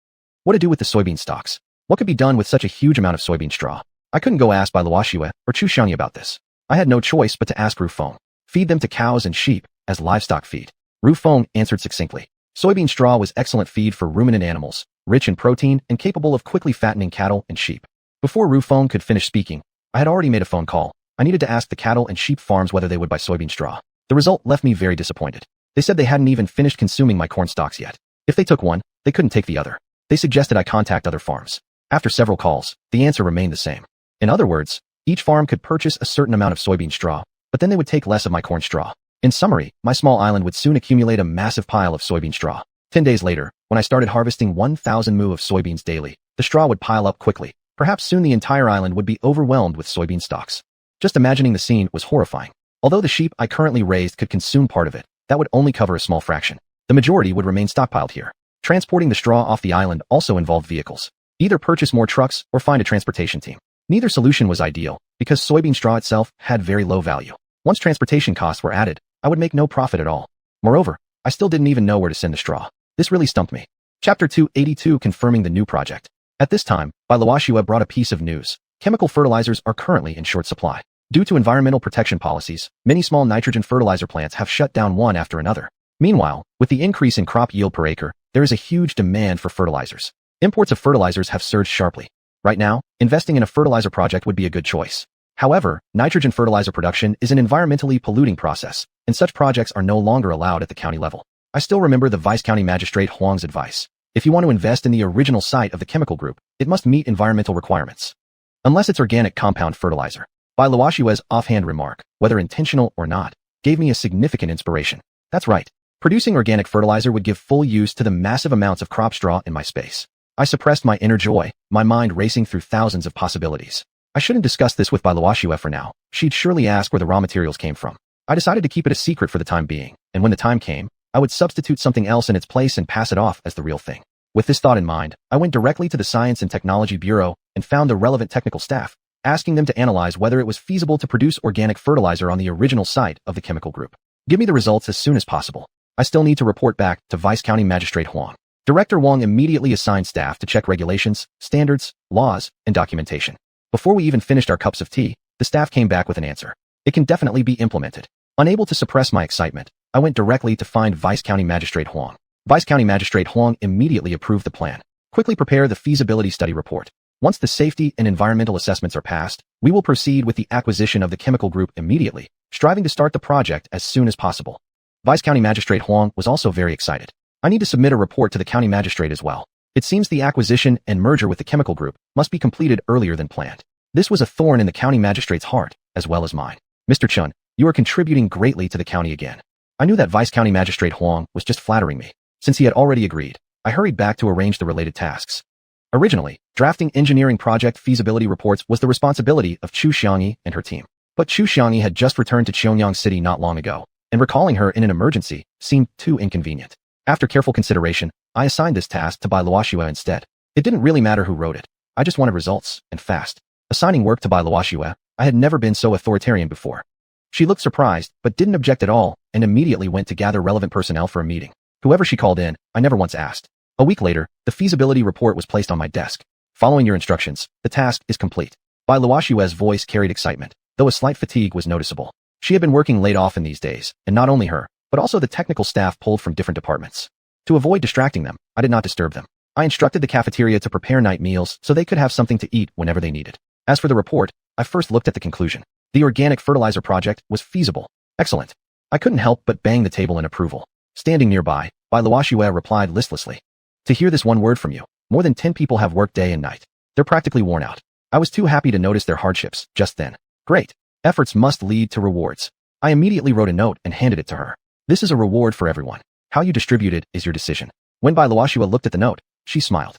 What to do with the soybean stalks? What could be done with such a huge amount of soybean straw? I couldn't go ask xiuxian or xiuxian about this. I had no choice but to ask Ru Feng. Feed them to cows and sheep, as livestock feed. Ru Feng answered succinctly. Soybean straw was excellent feed for ruminant animals, rich in protein and capable of quickly fattening cattle and sheep. Before Ru Feng could finish speaking, I had already made a phone call. I needed to ask the cattle and sheep farms whether they would buy soybean straw. The result left me very disappointed. They said they hadn't even finished consuming my corn stalks yet. If they took one, they couldn't take the other. They suggested I contact other farms. After several calls, the answer remained the same. In other words, each farm could purchase a certain amount of soybean straw, but then they would take less of my corn straw. In summary, my small island would soon accumulate a massive pile of soybean straw. 10 days later, when I started harvesting 1,000 mu of soybeans daily, the straw would pile up quickly. Perhaps soon the entire island would be overwhelmed with soybean stalks. Just imagining the scene was horrifying. Although the sheep I currently raised could consume part of it, that would only cover a small fraction. The majority would remain stockpiled here. Transporting the straw off the island also involved vehicles. Either purchase more trucks or find a transportation team. Neither solution was ideal, because soybean straw itself had very low value. Once transportation costs were added, I would make no profit at all. Moreover, I still didn't even know where to send the straw. This really stumped me. Chapter 282 Confirming the New Project. At this time, xiuxian brought a piece of news. Chemical fertilizers are currently in short supply. Due to environmental protection policies, many small nitrogen fertilizer plants have shut down one after another. Meanwhile, with the increase in crop yield per acre, there is a huge demand for fertilizers. Imports of fertilizers have surged sharply. Right now, investing in a fertilizer project would be a good choice. However, nitrogen fertilizer production is an environmentally polluting process, and such projects are no longer allowed at the county level. I still remember the Vice County Magistrate Huang's advice. If you want to invest in the original site of the chemical group, it must meet environmental requirements. Unless it's organic compound fertilizer. xiuxian's offhand remark, whether intentional or not, gave me a significant inspiration. That's right. Producing organic fertilizer would give full use to the massive amounts of crop straw in my space. I suppressed my inner joy, my mind racing through thousands of possibilities. I shouldn't discuss this with Bailuoxue for now. She'd surely ask where the raw materials came from. I decided to keep it a secret for the time being, and when the time came, I would substitute something else in its place and pass it off as the real thing. With this thought in mind, I went directly to the Science and Technology Bureau and found the relevant technical staff, asking them to analyze whether it was feasible to produce organic fertilizer on the original site of the chemical group. Give me the results as soon as possible. I still need to report back to Vice County Magistrate Huang. Director Wang immediately assigned staff to check regulations, standards, laws, and documentation. Before we even finished our cups of tea, the staff came back with an answer. It can definitely be implemented. Unable to suppress my excitement, I went directly to find Vice County Magistrate Huang. Vice County Magistrate Huang immediately approved the plan. Quickly prepare the feasibility study report. Once the safety and environmental assessments are passed, we will proceed with the acquisition of the chemical group immediately, striving to start the project as soon as possible. Vice County Magistrate Huang was also very excited. I need to submit a report to the county magistrate as well. It seems the acquisition and merger with the chemical group must be completed earlier than planned. This was a thorn in the county magistrate's heart, as well as mine. Mr. Chun, you are contributing greatly to the county again. I knew that Vice County Magistrate Huang was just flattering me. Since he had already agreed, I hurried back to arrange the related tasks. Originally, drafting engineering project feasibility reports was the responsibility of xiuxian and her team. But xiuxian had just returned to Xiangyang City not long ago, and recalling her in an emergency seemed too inconvenient. After careful consideration, I assigned this task to Bailuoxue instead. It didn't really matter who wrote it. I just wanted results, and fast. Assigning work to Bailuoxue, I had never been so authoritarian before. She looked surprised, but didn't object at all, and immediately went to gather relevant personnel for a meeting. Whoever she called in, I never once asked. A week later, the feasibility report was placed on my desk. Following your instructions, the task is complete. Bailuoxue's voice carried excitement, though a slight fatigue was noticeable. She had been working late often these days, and not only her, but also the technical staff pulled from different departments. To avoid distracting them, I did not disturb them. I instructed the cafeteria to prepare night meals so they could have something to eat whenever they needed. As for the report, I first looked at the conclusion. The organic fertilizer project was feasible. Excellent. I couldn't help but bang the table in approval. Standing nearby, Bailuoxue replied listlessly. To hear this one word from you, more than 10 people have worked day and night. They're practically worn out. I was too happy to notice their hardships just then. Great. Efforts must lead to rewards. I immediately wrote a note and handed it to her. This is a reward for everyone. How you distribute it is your decision. When Bailuoxue looked at the note, she smiled.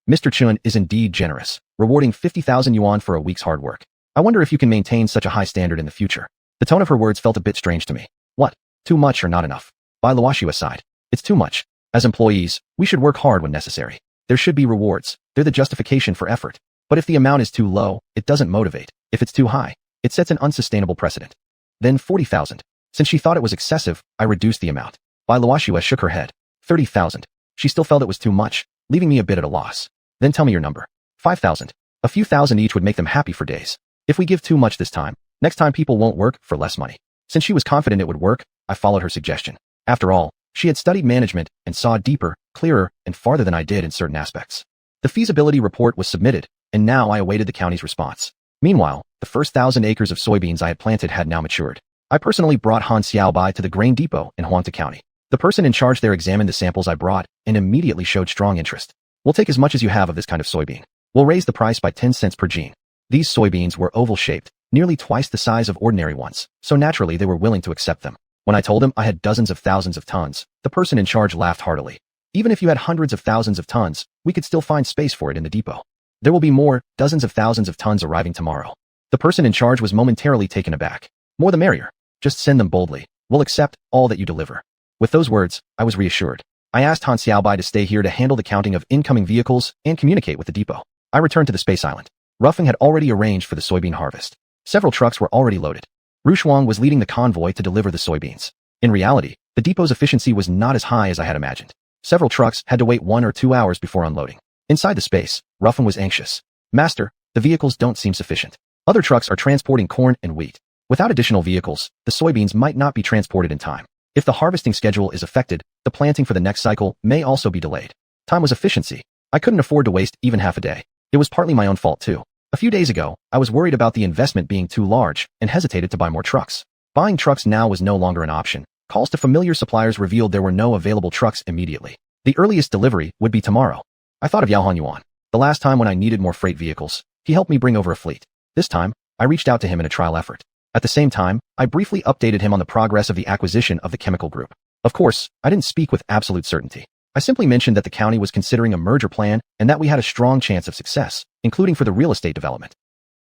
Mr. Chun is indeed generous, rewarding 50,000 yuan for a week's hard work. I wonder if you can maintain such a high standard in the future. The tone of her words felt a bit strange to me. What? Too much or not enough? Bailuoxue sighed. It's too much. As employees, we should work hard when necessary. There should be rewards. They're the justification for effort. But if the amount is too low, it doesn't motivate. If it's too high, it sets an unsustainable precedent. Then 40,000. Since she thought it was excessive, I reduced the amount. Bailuoxue shook her head. 30,000. She still felt it was too much, leaving me a bit at a loss. Then tell me your number. 5,000. A few thousand each would make them happy for days. If we give too much this time, next time people won't work for less money. Since she was confident it would work, I followed her suggestion. After all, she had studied management and saw deeper, clearer, and farther than I did in certain aspects. The feasibility report was submitted, and now I awaited the county's response. Meanwhile, the first 1,000 acres of soybeans I had planted had now matured. I personally brought Han Xiaobai to the grain depot in Huangta County. The person in charge there examined the samples I brought and immediately showed strong interest. We'll take as much as you have of this kind of soybean. We'll raise the price by 10 cents per gene. These soybeans were oval-shaped, nearly twice the size of ordinary ones, so naturally they were willing to accept them. When I told him I had dozens of thousands of tons, the person in charge laughed heartily. Even if you had hundreds of thousands of tons, we could still find space for it in the depot. There will be more, dozens of thousands of tons arriving tomorrow. The person in charge was momentarily taken aback. More the merrier. Just send them boldly. We'll accept all that you deliver. With those words, I was reassured. I asked Han Xiaobai to stay here to handle the counting of incoming vehicles and communicate with the depot. I returned to the space island. Ruffing had already arranged for the soybean harvest. Several trucks were already loaded. Rushuang was leading the convoy to deliver the soybeans. In reality, the depot's efficiency was not as high as I had imagined. Several trucks had to wait 1 or 2 hours before unloading. Inside the space, Ruffin was anxious. Master, the vehicles don't seem sufficient. Other trucks are transporting corn and wheat. Without additional vehicles, the soybeans might not be transported in time. If the harvesting schedule is affected, the planting for the next cycle may also be delayed. Time was efficiency. I couldn't afford to waste even half a day. It was partly my own fault too. A few days ago, I was worried about the investment being too large and hesitated to buy more trucks. Buying trucks now was no longer an option. Calls to familiar suppliers revealed there were no available trucks immediately. The earliest delivery would be tomorrow. I thought of Xuanhuan. The last time when I needed more freight vehicles, he helped me bring over a fleet. This time, I reached out to him in a trial effort. At the same time, I briefly updated him on the progress of the acquisition of the chemical group. Of course, I didn't speak with absolute certainty. I simply mentioned that the county was considering a merger plan and that we had a strong chance of success, including for the real estate development.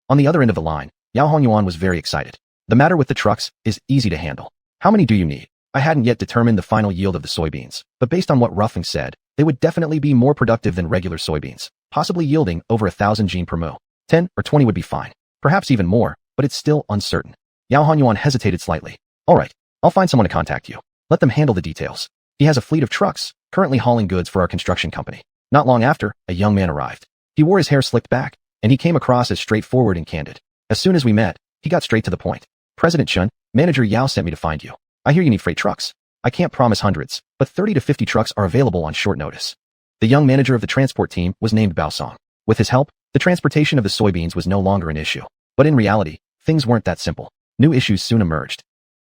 On the other end of the line, Xuanhuan was very excited. The matter with the trucks is easy to handle. How many do you need? I hadn't yet determined the final yield of the soybeans, but based on what Ruffing said, they would definitely be more productive than regular soybeans, possibly yielding over 1,000 gene per mu. 10 or 20 would be fine. Perhaps even more, but it's still uncertain. Xuanhuan hesitated slightly. All right, I'll find someone to contact you. Let them handle the details. He has a fleet of trucks, currently hauling goods for our construction company. Not long after, a young man arrived. He wore his hair slicked back, and he came across as straightforward and candid. As soon as we met, he got straight to the point. President Chen, Manager Yao sent me to find you. I hear you need freight trucks. I can't promise hundreds, but 30 to 50 trucks are available on short notice. The young manager of the transport team was named Baosong. With his help, the transportation of the soybeans was no longer an issue. But in reality, things weren't that simple. New issues soon emerged.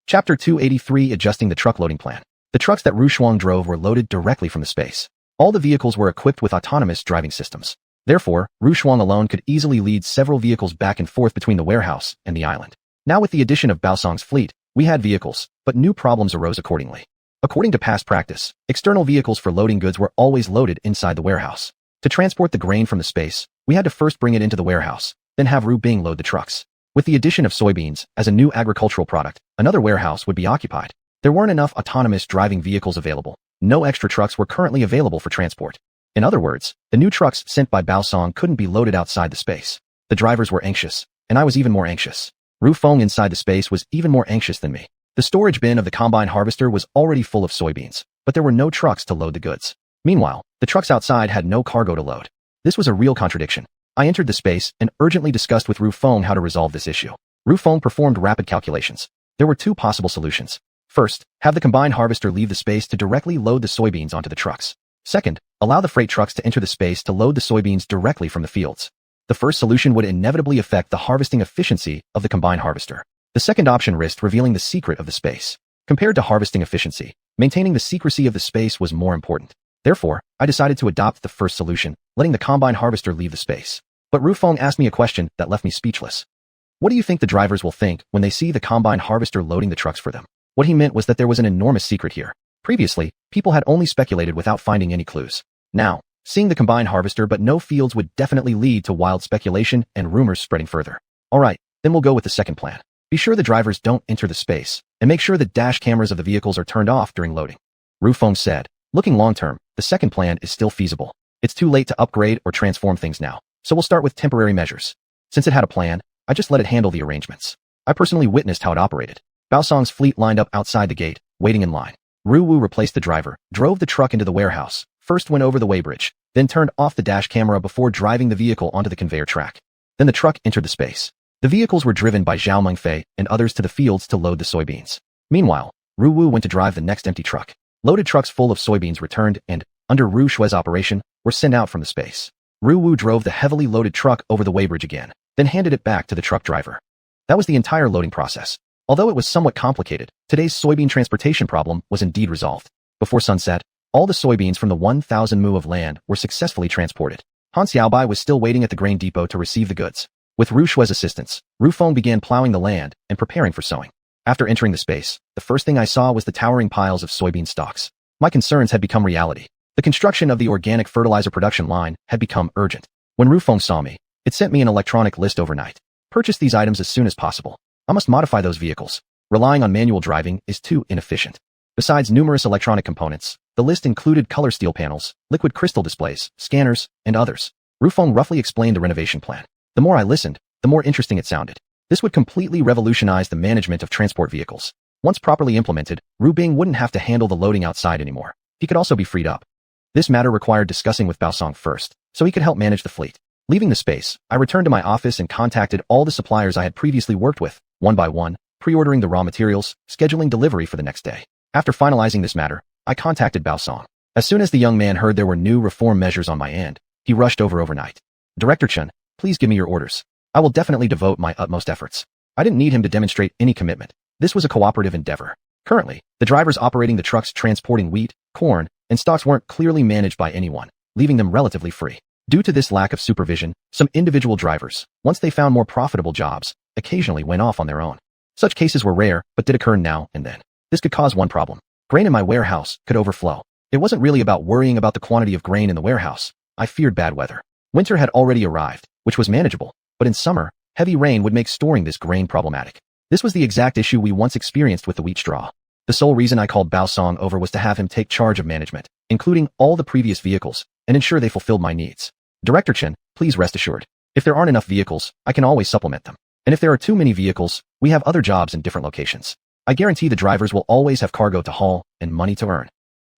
Chapter 283: Adjusting the truck loading plan. The trucks that Shuang drove were loaded directly from the space. All the vehicles were equipped with autonomous driving systems. Therefore, Shuang alone could easily lead several vehicles back and forth between the warehouse and the island. Now with the addition of Baosong's fleet, we had vehicles, but new problems arose accordingly. According to past practice, external vehicles for loading goods were always loaded inside the warehouse. To transport the grain from the space, we had to first bring it into the warehouse, then have Ru Bing load the trucks. With the addition of soybeans as a new agricultural product, another warehouse would be occupied. There weren't enough autonomous driving vehicles available. No extra trucks were currently available for transport. In other words, the new trucks sent by Baosong couldn't be loaded outside the space. The drivers were anxious, and I was even more anxious. Ru Feng inside the space was even more anxious than me. The storage bin of the combine harvester was already full of soybeans, but there were no trucks to load the goods. Meanwhile, the trucks outside had no cargo to load. This was a real contradiction. I entered the space and urgently discussed with Ru Feng how to resolve this issue. Ru Feng performed rapid calculations. There were two possible solutions. First, have the combine harvester leave the space to directly load the soybeans onto the trucks. Second, allow the freight trucks to enter the space to load the soybeans directly from the fields. The first solution would inevitably affect the harvesting efficiency of the combine harvester. The second option risked revealing the secret of the space. Compared to harvesting efficiency, maintaining the secrecy of the space was more important. Therefore, I decided to adopt the first solution, letting the combine harvester leave the space. But Ru Feng asked me a question that left me speechless. What do you think the drivers will think when they see the combine harvester loading the trucks for them? What he meant was that there was an enormous secret here. Previously, people had only speculated without finding any clues. Now, seeing the combine harvester but no fields would definitely lead to wild speculation and rumors spreading further. Alright, then we'll go with the second plan. Be sure the drivers don't enter the space, and make sure the dash cameras of the vehicles are turned off during loading. Ru Feng said, looking long-term, the second plan is still feasible. It's too late to upgrade or transform things now, so we'll start with temporary measures. Since it had a plan, I just let it handle the arrangements. I personally witnessed how it operated. Baosong's fleet lined up outside the gate, waiting in line. Ru Wu replaced the driver, drove the truck into the warehouse, first went over the weighbridge, then turned off the dash camera before driving the vehicle onto the conveyor track. Then the truck entered the space. The vehicles were driven by Zhao Mengfei and others to the fields to load the soybeans. Meanwhile, Ru Wu went to drive the next empty truck. Loaded trucks full of soybeans returned and, under Ru Shui's operation, were sent out from the space. Ru Wu drove the heavily loaded truck over the weighbridge again, then handed it back to the truck driver. That was the entire loading process. Although it was somewhat complicated, today's soybean transportation problem was indeed resolved. Before sunset, all the soybeans from the 1,000 mu of land were successfully transported. Han Xiaobai was still waiting at the grain depot to receive the goods. With Ru Shui's assistance, Ru Feng began plowing the land and preparing for sowing. After entering the space, the first thing I saw was the towering piles of soybean stalks. My concerns had become reality. The construction of the organic fertilizer production line had become urgent. When Ru Feng saw me, it sent me an electronic list overnight. Purchase these items as soon as possible. I must modify those vehicles. Relying on manual driving is too inefficient. Besides numerous electronic components, the list included color steel panels, liquid crystal displays, scanners, and others. Ru Feng roughly explained the renovation plan. The more I listened, the more interesting it sounded. This would completely revolutionize the management of transport vehicles. Once properly implemented, Ru Bing wouldn't have to handle the loading outside anymore. He could also be freed up. This matter required discussing with Baosong first, so he could help manage the fleet. Leaving the space, I returned to my office and contacted all the suppliers I had previously worked with, one by one, pre-ordering the raw materials, scheduling delivery for the next day. After finalizing this matter, I contacted Baosong. As soon as the young man heard there were new reform measures on my end, he rushed over overnight. Director Chen, please give me your orders. I will definitely devote my utmost efforts. I didn't need him to demonstrate any commitment. This was a cooperative endeavor. Currently, the drivers operating the trucks transporting wheat, corn, and stocks weren't clearly managed by anyone, leaving them relatively free. Due to this lack of supervision, some individual drivers, once they found more profitable jobs, occasionally went off on their own. Such cases were rare, but did occur now and then. This could cause one problem. Grain in my warehouse could overflow. It wasn't really about worrying about the quantity of grain in the warehouse. I feared bad weather. Winter had already arrived, which was manageable, but in summer, heavy rain would make storing this grain problematic. This was the exact issue we once experienced with the wheat straw. The sole reason I called Bao Song over was to have him take charge of management, including all the previous vehicles, and ensure they fulfilled my needs. Director Chen, please rest assured. If there aren't enough vehicles, I can always supplement them. And if there are too many vehicles, we have other jobs in different locations. I guarantee the drivers will always have cargo to haul and money to earn.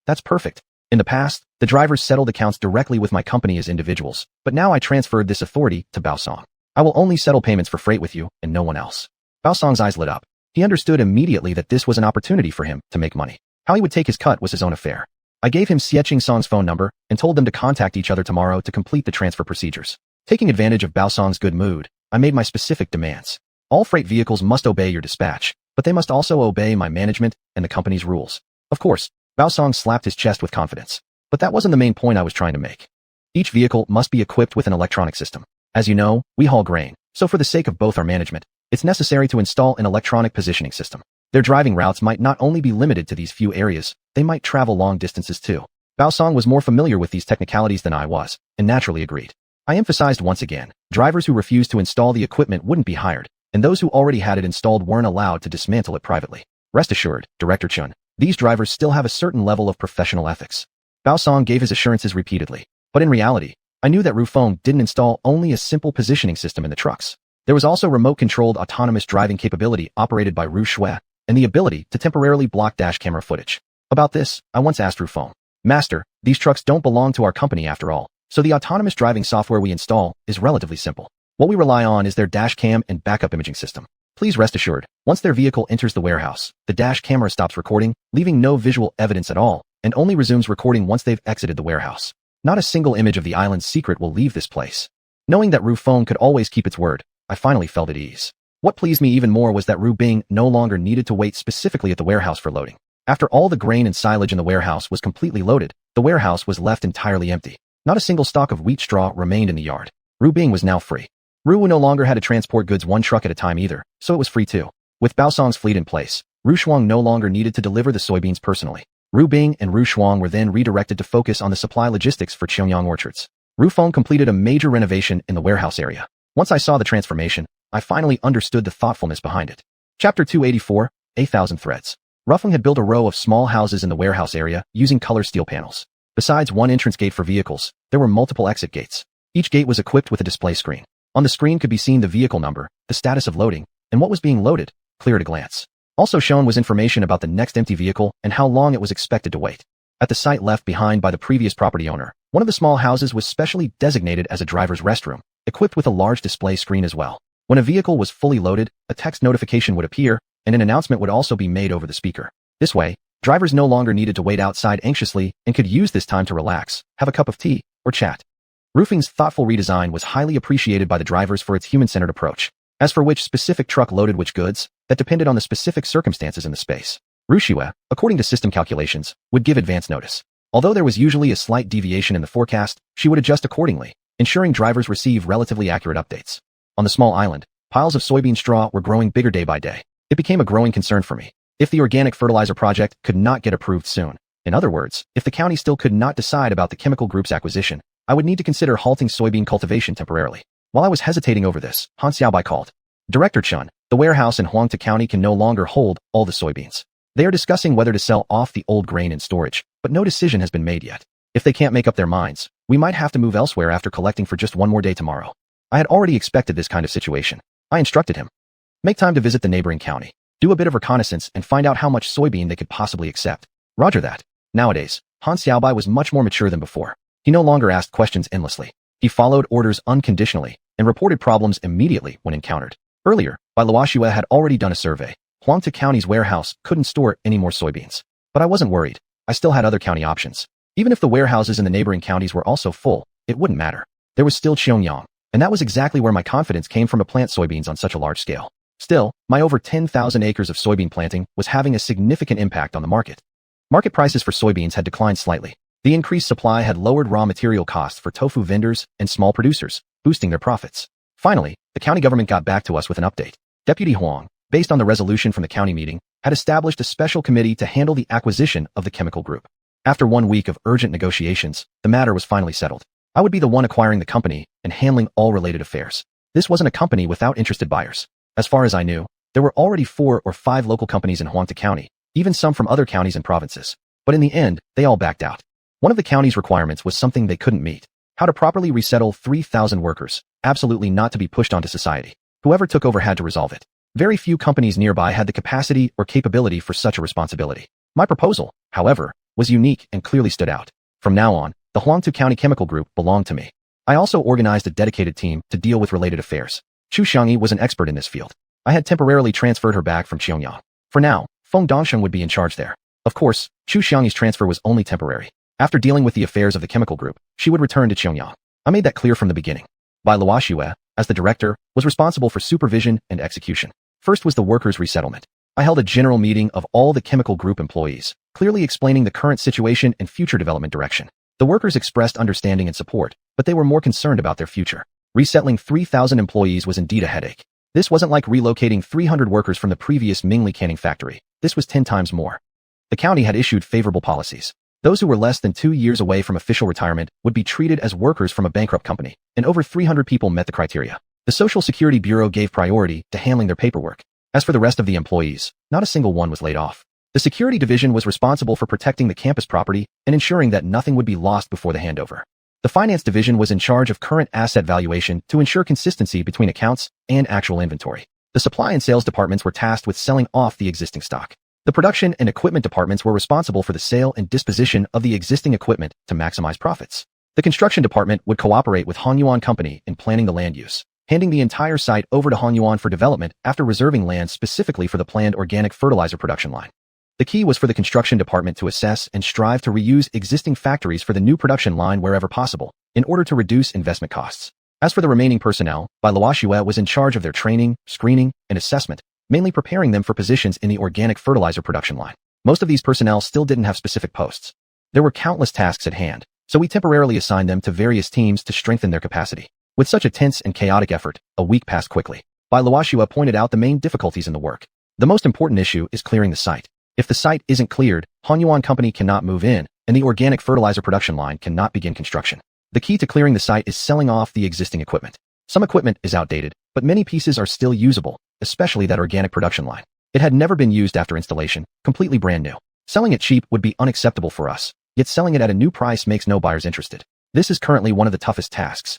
That's perfect. In the past, the drivers settled accounts directly with my company as individuals, but now I transferred this authority to Bao Song. I will only settle payments for freight with you and no one else. Bao Song's eyes lit up. He understood immediately that this was an opportunity for him to make money. How he would take his cut was his own affair. I gave him Xiuxian Song's phone number and told them to contact each other tomorrow to complete the transfer procedures. Taking advantage of Bao Song's good mood, I made my specific demands. All freight vehicles must obey your dispatch, but they must also obey my management and the company's rules. Of course, Bao Song slapped his chest with confidence. But that wasn't the main point I was trying to make. Each vehicle must be equipped with an electronic system. As you know, we haul grain, so for the sake of both our management, it's necessary to install an electronic positioning system. Their driving routes might not only be limited to these few areas, they might travel long distances too. Bao Song was more familiar with these technicalities than I was, and naturally agreed. I emphasized once again, drivers who refused to install the equipment wouldn't be hired, and those who already had it installed weren't allowed to dismantle it privately. Rest assured, Director Chun, these drivers still have a certain level of professional ethics. Bao Song gave his assurances repeatedly, but in reality, I knew that Rufeng didn't install only a simple positioning system in the trucks. There was also remote-controlled autonomous driving capability operated by Ru Shui, and the ability to temporarily block dash camera footage. About this, I once asked Rufeng, Master, these trucks don't belong to our company after all, so the autonomous driving software we install is relatively simple. What we rely on is their dash cam and backup imaging system. Please rest assured, once their vehicle enters the warehouse, the dash camera stops recording, leaving no visual evidence at all, and only resumes recording once they've exited the warehouse. Not a single image of the island's secret will leave this place. Knowing that Rufeng could always keep its word, I finally felt at ease. What pleased me even more was that Ru Bing no longer needed to wait specifically at the warehouse for loading. After all the grain and silage in the warehouse was completely loaded, the warehouse was left entirely empty. Not a single stalk of wheat straw remained in the yard. Ru Bing was now free. Ru no longer had to transport goods one truck at a time either, so it was free too. With Bao Song's fleet in place, Ru Shuang no longer needed to deliver the soybeans personally. Ru Bing and Ru Shuang were then redirected to focus on the supply logistics for Xiangyang orchards. Ru Feng completed a major renovation in the warehouse area. Once I saw the transformation, I finally understood the thoughtfulness behind it. Chapter 284, 8,000 Threads. Rufeng had built a row of small houses in the warehouse area using color steel panels. Besides one entrance gate for vehicles, there were multiple exit gates. Each gate was equipped with a display screen. On the screen could be seen the vehicle number, the status of loading, and what was being loaded, clear at a glance. Also shown was information about the next empty vehicle and how long it was expected to wait. At the site left behind by the previous property owner, one of the small houses was specially designated as a driver's restroom, equipped with a large display screen as well. When a vehicle was fully loaded, a text notification would appear, and an announcement would also be made over the speaker. This way, drivers no longer needed to wait outside anxiously and could use this time to relax, have a cup of tea, or chat. Rufeng's thoughtful redesign was highly appreciated by the drivers for its human-centered approach. As for which specific truck loaded which goods, that depended on the specific circumstances in the space. Ru Shui, according to system calculations, would give advance notice. Although there was usually a slight deviation in the forecast, she would adjust accordingly, ensuring drivers receive relatively accurate updates. On the small island, piles of soybean straw were growing bigger day by day. It became a growing concern for me. If the organic fertilizer project could not get approved soon, in other words, if the county still could not decide about the chemical group's acquisition, I would need to consider halting soybean cultivation temporarily. While I was hesitating over this, Han Xiaobai called. Director Chun, the warehouse in Huangta County can no longer hold all the soybeans. They are discussing whether to sell off the old grain in storage, but no decision has been made yet. If they can't make up their minds, we might have to move elsewhere after collecting for just one more day tomorrow. I had already expected this kind of situation. I instructed him. Make time to visit the neighboring county. Do a bit of reconnaissance and find out how much soybean they could possibly accept. Roger that. Nowadays, Han Xiaobai was much more mature than before. He no longer asked questions endlessly. He followed orders unconditionally and reported problems immediately when encountered. Earlier, Luoxue had already done a survey. Huangta County's warehouse couldn't store any more soybeans. But I wasn't worried. I still had other county options. Even if the warehouses in the neighboring counties were also full, it wouldn't matter. There was still Xiangyang, and that was exactly where my confidence came from to plant soybeans on such a large scale. Still, my over 10,000 acres of soybean planting was having a significant impact on the market. Market prices for soybeans had declined slightly. The increased supply had lowered raw material costs for tofu vendors and small producers, boosting their profits. Finally, the county government got back to us with an update. Deputy Huang, based on the resolution from the county meeting, had established a special committee to handle the acquisition of the chemical group. After 1 week of urgent negotiations, the matter was finally settled. I would be the one acquiring the company and handling all related affairs. This wasn't a company without interested buyers. As far as I knew, there were already 4 or 5 local companies in Huangtu County, even some from other counties and provinces. But in the end, they all backed out. One of the county's requirements was something they couldn't meet. How to properly resettle 3,000 workers, absolutely not to be pushed onto society. Whoever took over had to resolve it. Very few companies nearby had the capacity or capability for such a responsibility. My proposal, however, was unique and clearly stood out. From now on, the Huangtu County Chemical Group belonged to me. I also organized a dedicated team to deal with related affairs. Xiuxian was an expert in this field. I had temporarily transferred her back from Xianxia. For now, Feng Dongsheng would be in charge there. Of course, Xiuxian's transfer was only temporary. After dealing with the affairs of the chemical group, she would return to Xianxia. I made that clear from the beginning. Bai Luoxue, as the director, was responsible for supervision and execution. First was the workers' resettlement. I held a general meeting of all the chemical group employees, clearly explaining the current situation and future development direction. The workers expressed understanding and support, but they were more concerned about their future. Resettling 3,000 employees was indeed a headache. This wasn't like relocating 300 workers from the previous Mingli canning factory. This was 10 times more. The county had issued favorable policies. Those who were less than 2 years away from official retirement would be treated as workers from a bankrupt company, and over 300 people met the criteria. The Social Security Bureau gave priority to handling their paperwork. As for the rest of the employees, not a single one was laid off. The security division was responsible for protecting the campus property and ensuring that nothing would be lost before the handover. The finance division was in charge of current asset valuation to ensure consistency between accounts and actual inventory. The supply and sales departments were tasked with selling off the existing stock. The production and equipment departments were responsible for the sale and disposition of the existing equipment to maximize profits. The construction department would cooperate with Xuanhuan Company in planning the land use, handing the entire site over to Xuanhuan for development after reserving land specifically for the planned organic fertilizer production line. The key was for the construction department to assess and strive to reuse existing factories for the new production line wherever possible, in order to reduce investment costs. As for the remaining personnel, Bai Luoxue was in charge of their training, screening, and assessment, mainly preparing them for positions in the organic fertilizer production line. Most of these personnel still didn't have specific posts. There were countless tasks at hand, so we temporarily assigned them to various teams to strengthen their capacity. With such a tense and chaotic effort, a week passed quickly. Bai Luoxue pointed out the main difficulties in the work. The most important issue is clearing the site. If the site isn't cleared, Xuanhuan Company cannot move in, and the organic fertilizer production line cannot begin construction. The key to clearing the site is selling off the existing equipment. Some equipment is outdated, but many pieces are still usable, especially that organic production line. It had never been used after installation, completely brand new. Selling it cheap would be unacceptable for us, yet selling it at a new price makes no buyers interested. This is currently one of the toughest tasks.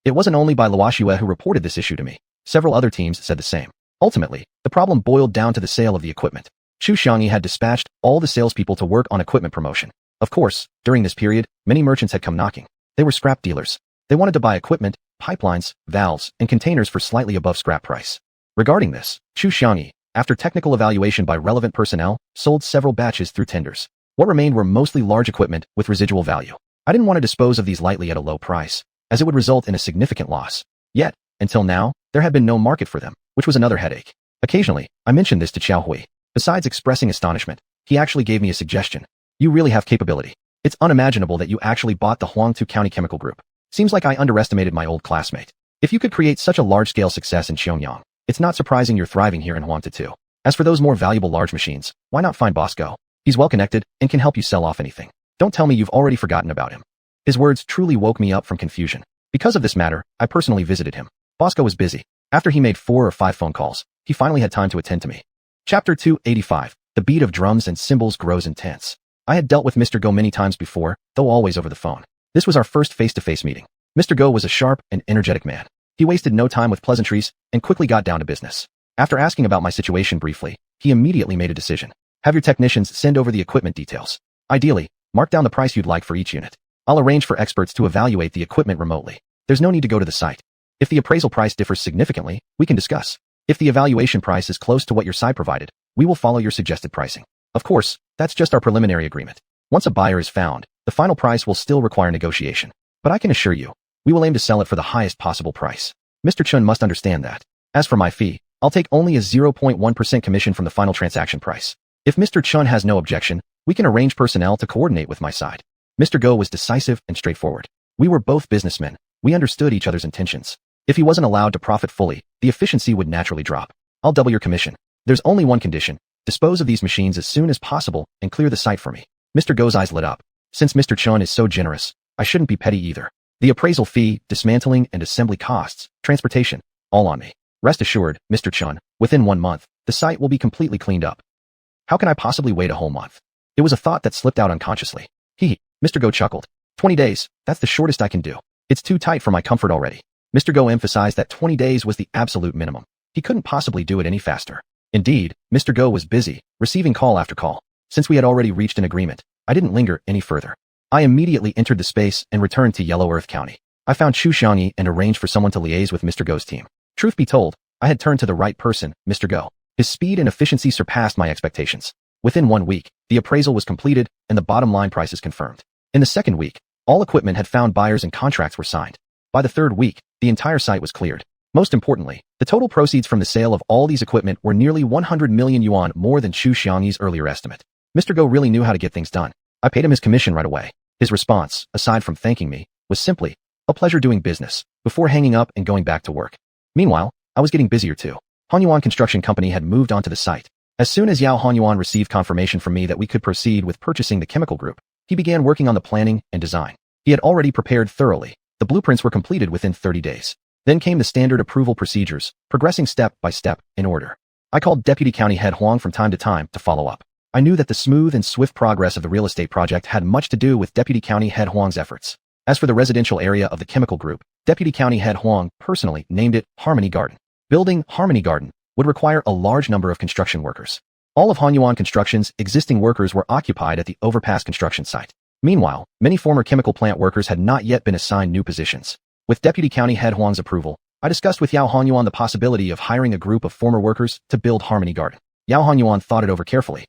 It wasn't only Bai Luoxue who reported this issue to me. Several other teams said the same. Ultimately, the problem boiled down to the sale of the equipment. Xiuxian had dispatched all the salespeople to work on equipment promotion. Of course, during this period, many merchants had come knocking. They were scrap dealers. They wanted to buy equipment, pipelines, valves, and containers for slightly above scrap price. Regarding this, Xiuxian, after technical evaluation by relevant personnel, sold several batches through tenders. What remained were mostly large equipment with residual value. I didn't want to dispose of these lightly at a low price, as it would result in a significant loss. Yet, until now, there had been no market for them, which was another headache. Occasionally, I mentioned this to Xiaohui. Besides expressing astonishment, he actually gave me a suggestion. You really have capability. It's unimaginable that you actually bought the Huangtu County Chemical Group. Seems like I underestimated my old classmate. If you could create such a large-scale success in Xiangyang, it's not surprising you're thriving here in Huangtu too. As for those more valuable large machines, why not find Bosco? He's well-connected and can help you sell off anything. Don't tell me you've already forgotten about him. His words truly woke me up from confusion. Because of this matter, I personally visited him. Bosco was busy. After he made 4 or 5 phone calls, he finally had time to attend to me. Chapter 285. The beat of drums and cymbals grows intense. I had dealt with Mr. Go many times before, though always over the phone. This was our first face-to-face meeting. Mr. Go was a sharp and energetic man. He wasted no time with pleasantries and quickly got down to business. After asking about my situation briefly, he immediately made a decision. Have your technicians send over the equipment details. Ideally, mark down the price you'd like for each unit. I'll arrange for experts to evaluate the equipment remotely. There's no need to go to the site. If the appraisal price differs significantly, we can discuss. If the evaluation price is close to what your side provided, we will follow your suggested pricing. Of course, that's just our preliminary agreement. Once a buyer is found, the final price will still require negotiation. But I can assure you, we will aim to sell it for the highest possible price. Mr. Chun must understand that. As for my fee, I'll take only a 0.1% commission from the final transaction price. If Mr. Chun has no objection, we can arrange personnel to coordinate with my side. Mr. Go was decisive and straightforward. We were both businessmen. We understood each other's intentions. If he wasn't allowed to profit fully, the efficiency would naturally drop. I'll double your commission. There's only one condition. Dispose of these machines as soon as possible and clear the site for me. Mr. Go's eyes lit up. Since Mr. Chun is so generous, I shouldn't be petty either. The appraisal fee, dismantling and assembly costs, transportation, all on me. Rest assured, Mr. Chun, within 1 month, the site will be completely cleaned up. How can I possibly wait a whole month? It was a thought that slipped out unconsciously. Mr. Go chuckled. 20 days, that's the shortest I can do. It's too tight for my comfort already. Mr. Go emphasized that 20 days was the absolute minimum. He couldn't possibly do it any faster. Indeed, Mr. Go was busy, receiving call after call. Since we had already reached an agreement, I didn't linger any further. I immediately entered the space and returned to Yellow Earth County. I found xiuxian and arranged for someone to liaise with Mr. Go's team. Truth be told, I had turned to the right person, Mr. Go. His speed and efficiency surpassed my expectations. Within 1 week, the appraisal was completed and the bottom line prices confirmed. In the second week, all equipment had found buyers and contracts were signed. By the third week, the entire site was cleared. Most importantly, the total proceeds from the sale of all these equipment were nearly 100 million yuan more than xiuxian's earlier estimate. Mr. Go really knew how to get things done. I paid him his commission right away. His response, aside from thanking me, was simply, "A pleasure doing business," before hanging up and going back to work. Meanwhile, I was getting busier too. Xuanhuan Construction Company had moved on to the site. As soon as Xuanhuan received confirmation from me that we could proceed with purchasing the chemical group, he began working on the planning and design. He had already prepared thoroughly. The blueprints were completed within 30 days. Then came the standard approval procedures, progressing step by step, in order. I called Deputy County Head Huang from time to follow up. I knew that the smooth and swift progress of the real estate project had much to do with Deputy County Head Huang's efforts. As for the residential area of the chemical group, Deputy County Head Huang personally named it Harmony Garden. Building Harmony Garden would require a large number of construction workers. All of Xuanhuan Construction's existing workers were occupied at the overpass construction site. Meanwhile, many former chemical plant workers had not yet been assigned new positions. With Deputy County Head Huang's approval, I discussed with Xuanhuan the possibility of hiring a group of former workers to build Harmony Garden. Xuanhuan thought it over carefully.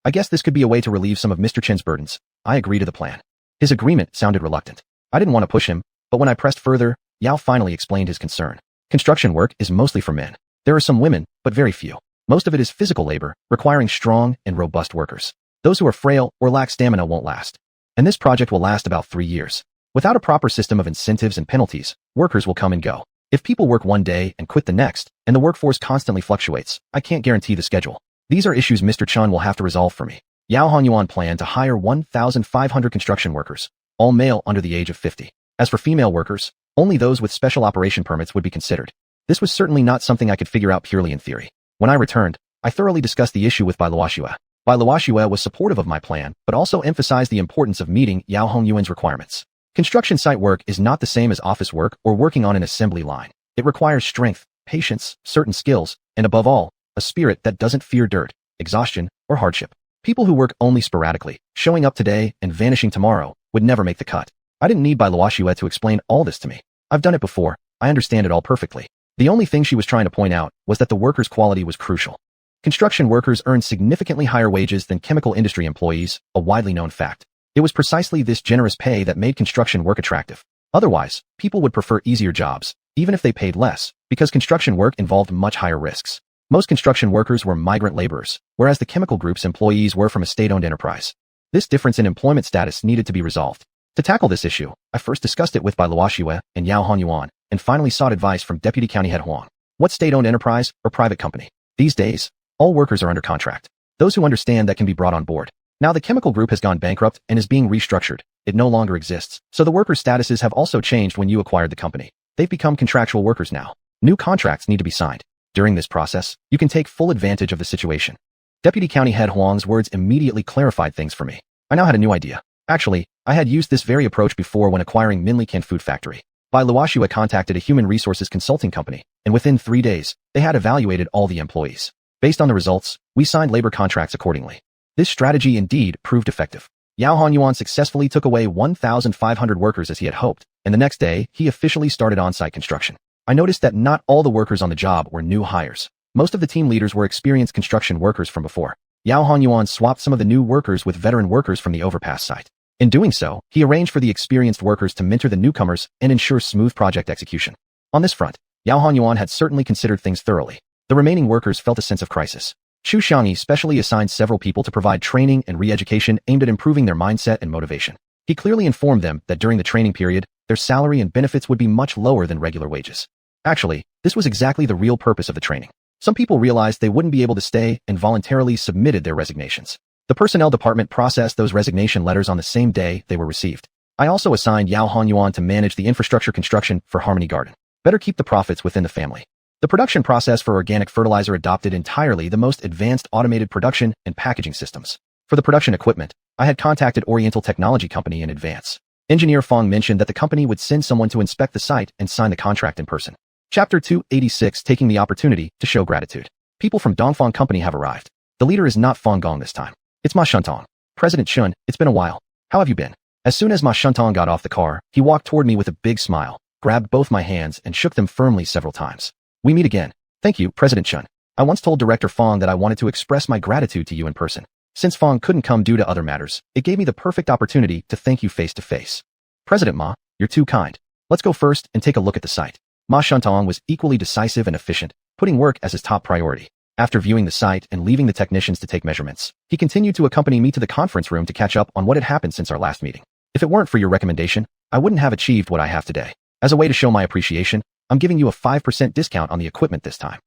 I guess this could be a way to relieve some of Mr. Chen's burdens. I agreed to the plan. His agreement sounded reluctant. I didn't want to push him, but when I pressed further, Yao finally explained his concern. Construction work is mostly for men. There are some women, but very few. Most of it is physical labor, requiring strong and robust workers. Those who are frail or lack stamina won't last. And this project will last about 3 years. Without a proper system of incentives and penalties, workers will come and go. If people work one day and quit the next, and the workforce constantly fluctuates, I can't guarantee the schedule. These are issues Mr. Chun will have to resolve for me. Xuanhuan planned to hire 1,500 construction workers, all male under the age of 50. As for female workers, only those with special operation permits would be considered. This was certainly not something I could figure out purely in theory. When I returned, I thoroughly discussed the issue with Bai Luoxue. Bai Luoxue was supportive of my plan, but also emphasized the importance of meeting Xuanhuan's requirements. Construction site work is not the same as office work or working on an assembly line. It requires strength, patience, certain skills, and above all, a spirit that doesn't fear dirt, exhaustion, or hardship. People who work only sporadically, showing up today and vanishing tomorrow, would never make the cut. I didn't need Bai Luoxue to explain all this to me. I've done it before. I understand it all perfectly. The only thing she was trying to point out was that the workers' quality was crucial. Construction workers earn significantly higher wages than chemical industry employees, a widely known fact. It was precisely this generous pay that made construction work attractive. Otherwise, people would prefer easier jobs, even if they paid less, because construction work involved much higher risks. Most construction workers were migrant laborers, whereas the chemical group's employees were from a state-owned enterprise. This difference in employment status needed to be resolved. To tackle this issue, I first discussed it with Bai Luoxue and Xuanhuan, and finally sought advice from Deputy County Head Huang. What state-owned enterprise or private company? These days, all workers are under contract. Those who understand that can be brought on board. Now the chemical group has gone bankrupt and is being restructured. It no longer exists. So the workers' statuses have also changed when you acquired the company. They've become contractual workers now. New contracts need to be signed. During this process, you can take full advantage of the situation. Deputy County Head Huang's words immediately clarified things for me. I now had a new idea. Actually, I had used this very approach before when acquiring Minlican Food Factory. Bai Luoxue contacted a human resources consulting company, and within 3 days, they had evaluated all the employees. Based on the results, we signed labor contracts accordingly. This strategy indeed proved effective. Xuanhuan successfully took away 1,500 workers as he had hoped, and the next day, he officially started on-site construction. I noticed that not all the workers on the job were new hires. Most of the team leaders were experienced construction workers from before. Xuanhuan swapped some of the new workers with veteran workers from the overpass site. In doing so, he arranged for the experienced workers to mentor the newcomers and ensure smooth project execution. On this front, Xuanhuan had certainly considered things thoroughly. The remaining workers felt a sense of crisis. Xiuxian specially assigned several people to provide training and re-education aimed at improving their mindset and motivation. He clearly informed them that during the training period, their salary and benefits would be much lower than regular wages. Actually, this was exactly the real purpose of the training. Some people realized they wouldn't be able to stay and voluntarily submitted their resignations. The personnel department processed those resignation letters on the same day they were received. I also assigned xuanhuan to manage the infrastructure construction for Harmony Garden. Better keep the profits within the family. The production process for organic fertilizer adopted entirely the most advanced automated production and packaging systems. For the production equipment, I had contacted Oriental Technology Company in advance. Engineer Fong mentioned that the company would send someone to inspect the site and sign the contract in person. Chapter 286, taking the opportunity to show gratitude. People from Dongfang Company have arrived. The leader is not Fong Gong this time. It's Ma Shuntong. President Shun, it's been a while. How have you been? As soon as Ma Shuntong got off the car, he walked toward me with a big smile, grabbed both my hands and shook them firmly several times. We meet again. Thank you, President Shun. I once told Director Fong that I wanted to express my gratitude to you in person. Since Fong couldn't come due to other matters, it gave me the perfect opportunity to thank you face to face. President Ma, you're too kind. Let's go first and take a look at the site. Ma Shuntong was equally decisive and efficient, putting work as his top priority. After viewing the site and leaving the technicians to take measurements, he continued to accompany me to the conference room to catch up on what had happened since our last meeting. If it weren't for your recommendation, I wouldn't have achieved what I have today. As a way to show my appreciation, I'm giving you a 5% discount on the equipment this time.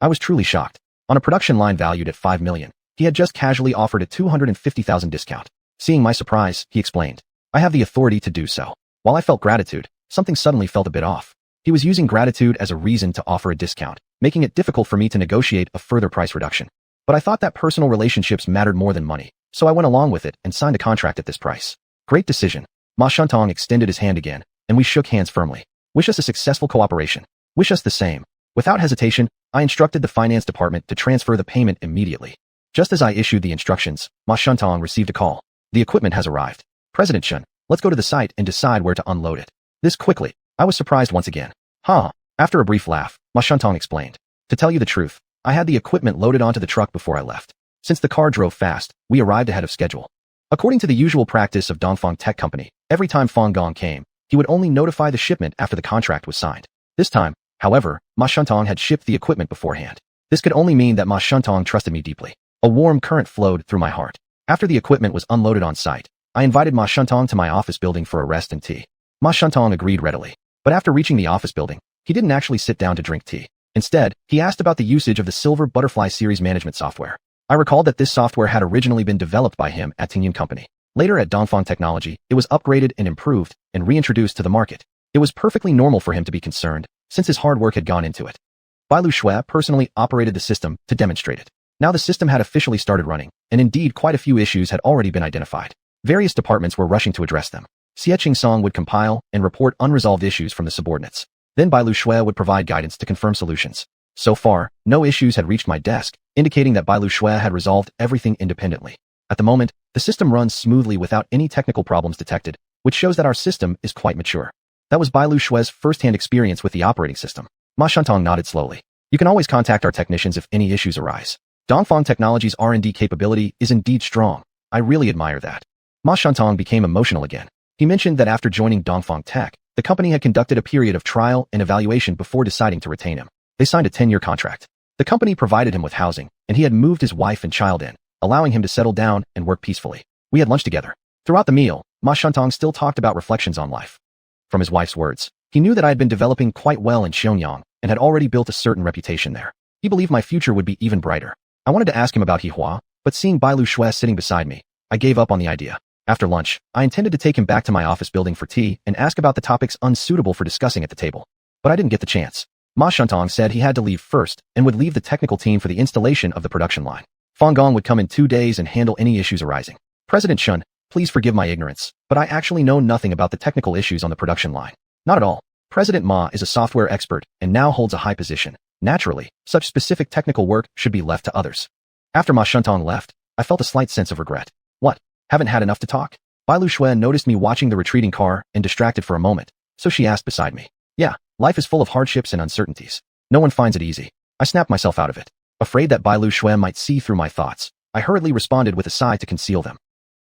I was truly shocked. On a production line valued at 5 million, he had just casually offered a 250,000 discount. Seeing my surprise, he explained, I have the authority to do so. While I felt gratitude, something suddenly felt a bit off. He was using gratitude as a reason to offer a discount, making it difficult for me to negotiate a further price reduction. But I thought that personal relationships mattered more than money, so I went along with it and signed a contract at this price. Great decision. Ma Shuntong extended his hand again, and we shook hands firmly. Wish us a successful cooperation. Wish us the same. Without hesitation, I instructed the finance department to transfer the payment immediately. Just as I issued the instructions, Ma Shuntong received a call. The equipment has arrived. President Shun, let's go to the site and decide where to unload it. This quickly. I was surprised once again. Huh. After a brief laugh, Ma Shuntong explained. To tell you the truth, I had the equipment loaded onto the truck before I left. Since the car drove fast, we arrived ahead of schedule. According to the usual practice of Dongfang Tech Company, every time Fong Gong came, he would only notify the shipment after the contract was signed. This time, however, Ma Shuntong had shipped the equipment beforehand. This could only mean that Ma Shuntong trusted me deeply. A warm current flowed through my heart. After the equipment was unloaded on site, I invited Ma Shuntong to my office building for a rest and tea. Ma Shuntong agreed readily. But after reaching the office building, he didn't actually sit down to drink tea. Instead, he asked about the usage of the Silver Butterfly series management software. I recalled that this software had originally been developed by him at Tingyun Company. Later at Dongfang Technology, it was upgraded and improved and reintroduced to the market. It was perfectly normal for him to be concerned, since his hard work had gone into it. Bailu Shui personally operated the system to demonstrate it. Now the system had officially started running, and indeed quite a few issues had already been identified. Various departments were rushing to address them. Xiuxian Song would compile and report unresolved issues from the subordinates. Then Bailu Shui would provide guidance to confirm solutions. So far, no issues had reached my desk, indicating that Bailu Shui had resolved everything independently. At the moment, the system runs smoothly without any technical problems detected, which shows that our system is quite mature. That was Bailu Shui's first-hand experience with the operating system. Ma Shuntong nodded slowly. You can always contact our technicians if any issues arise. Dongfang Technology's R&D capability is indeed strong. I really admire that. Ma Shuntong became emotional again. He mentioned that after joining Dongfang Tech, the company had conducted a period of trial and evaluation before deciding to retain him. They signed a 10-year contract. The company provided him with housing, and he had moved his wife and child in, allowing him to settle down and work peacefully. We had lunch together. Throughout the meal, Ma Shuntong still talked about reflections on life. From his wife's words, he knew that I had been developing quite well in Xianxia and had already built a certain reputation there. He believed my future would be even brighter. I wanted to ask him about Hihua, but seeing Bailu Shui sitting beside me, I gave up on the idea. After lunch, I intended to take him back to my office building for tea and ask about the topics unsuitable for discussing at the table. But I didn't get the chance. Ma Shuntong said he had to leave first and would leave the technical team for the installation of the production line. Fong Gong would come in 2 days and handle any issues arising. President Shun, please forgive my ignorance, but I actually know nothing about the technical issues on the production line. Not at all. President Ma is a software expert and now holds a high position. Naturally, such specific technical work should be left to others. After Ma Shuntong left, I felt a slight sense of regret. What? Haven't had enough to talk? Bailu Shui noticed me watching the retreating car and distracted for a moment, so she asked beside me. Yeah, life is full of hardships and uncertainties. No one finds it easy. I snapped myself out of it. Afraid that Bailu Shui might see through my thoughts, I hurriedly responded with a sigh to conceal them.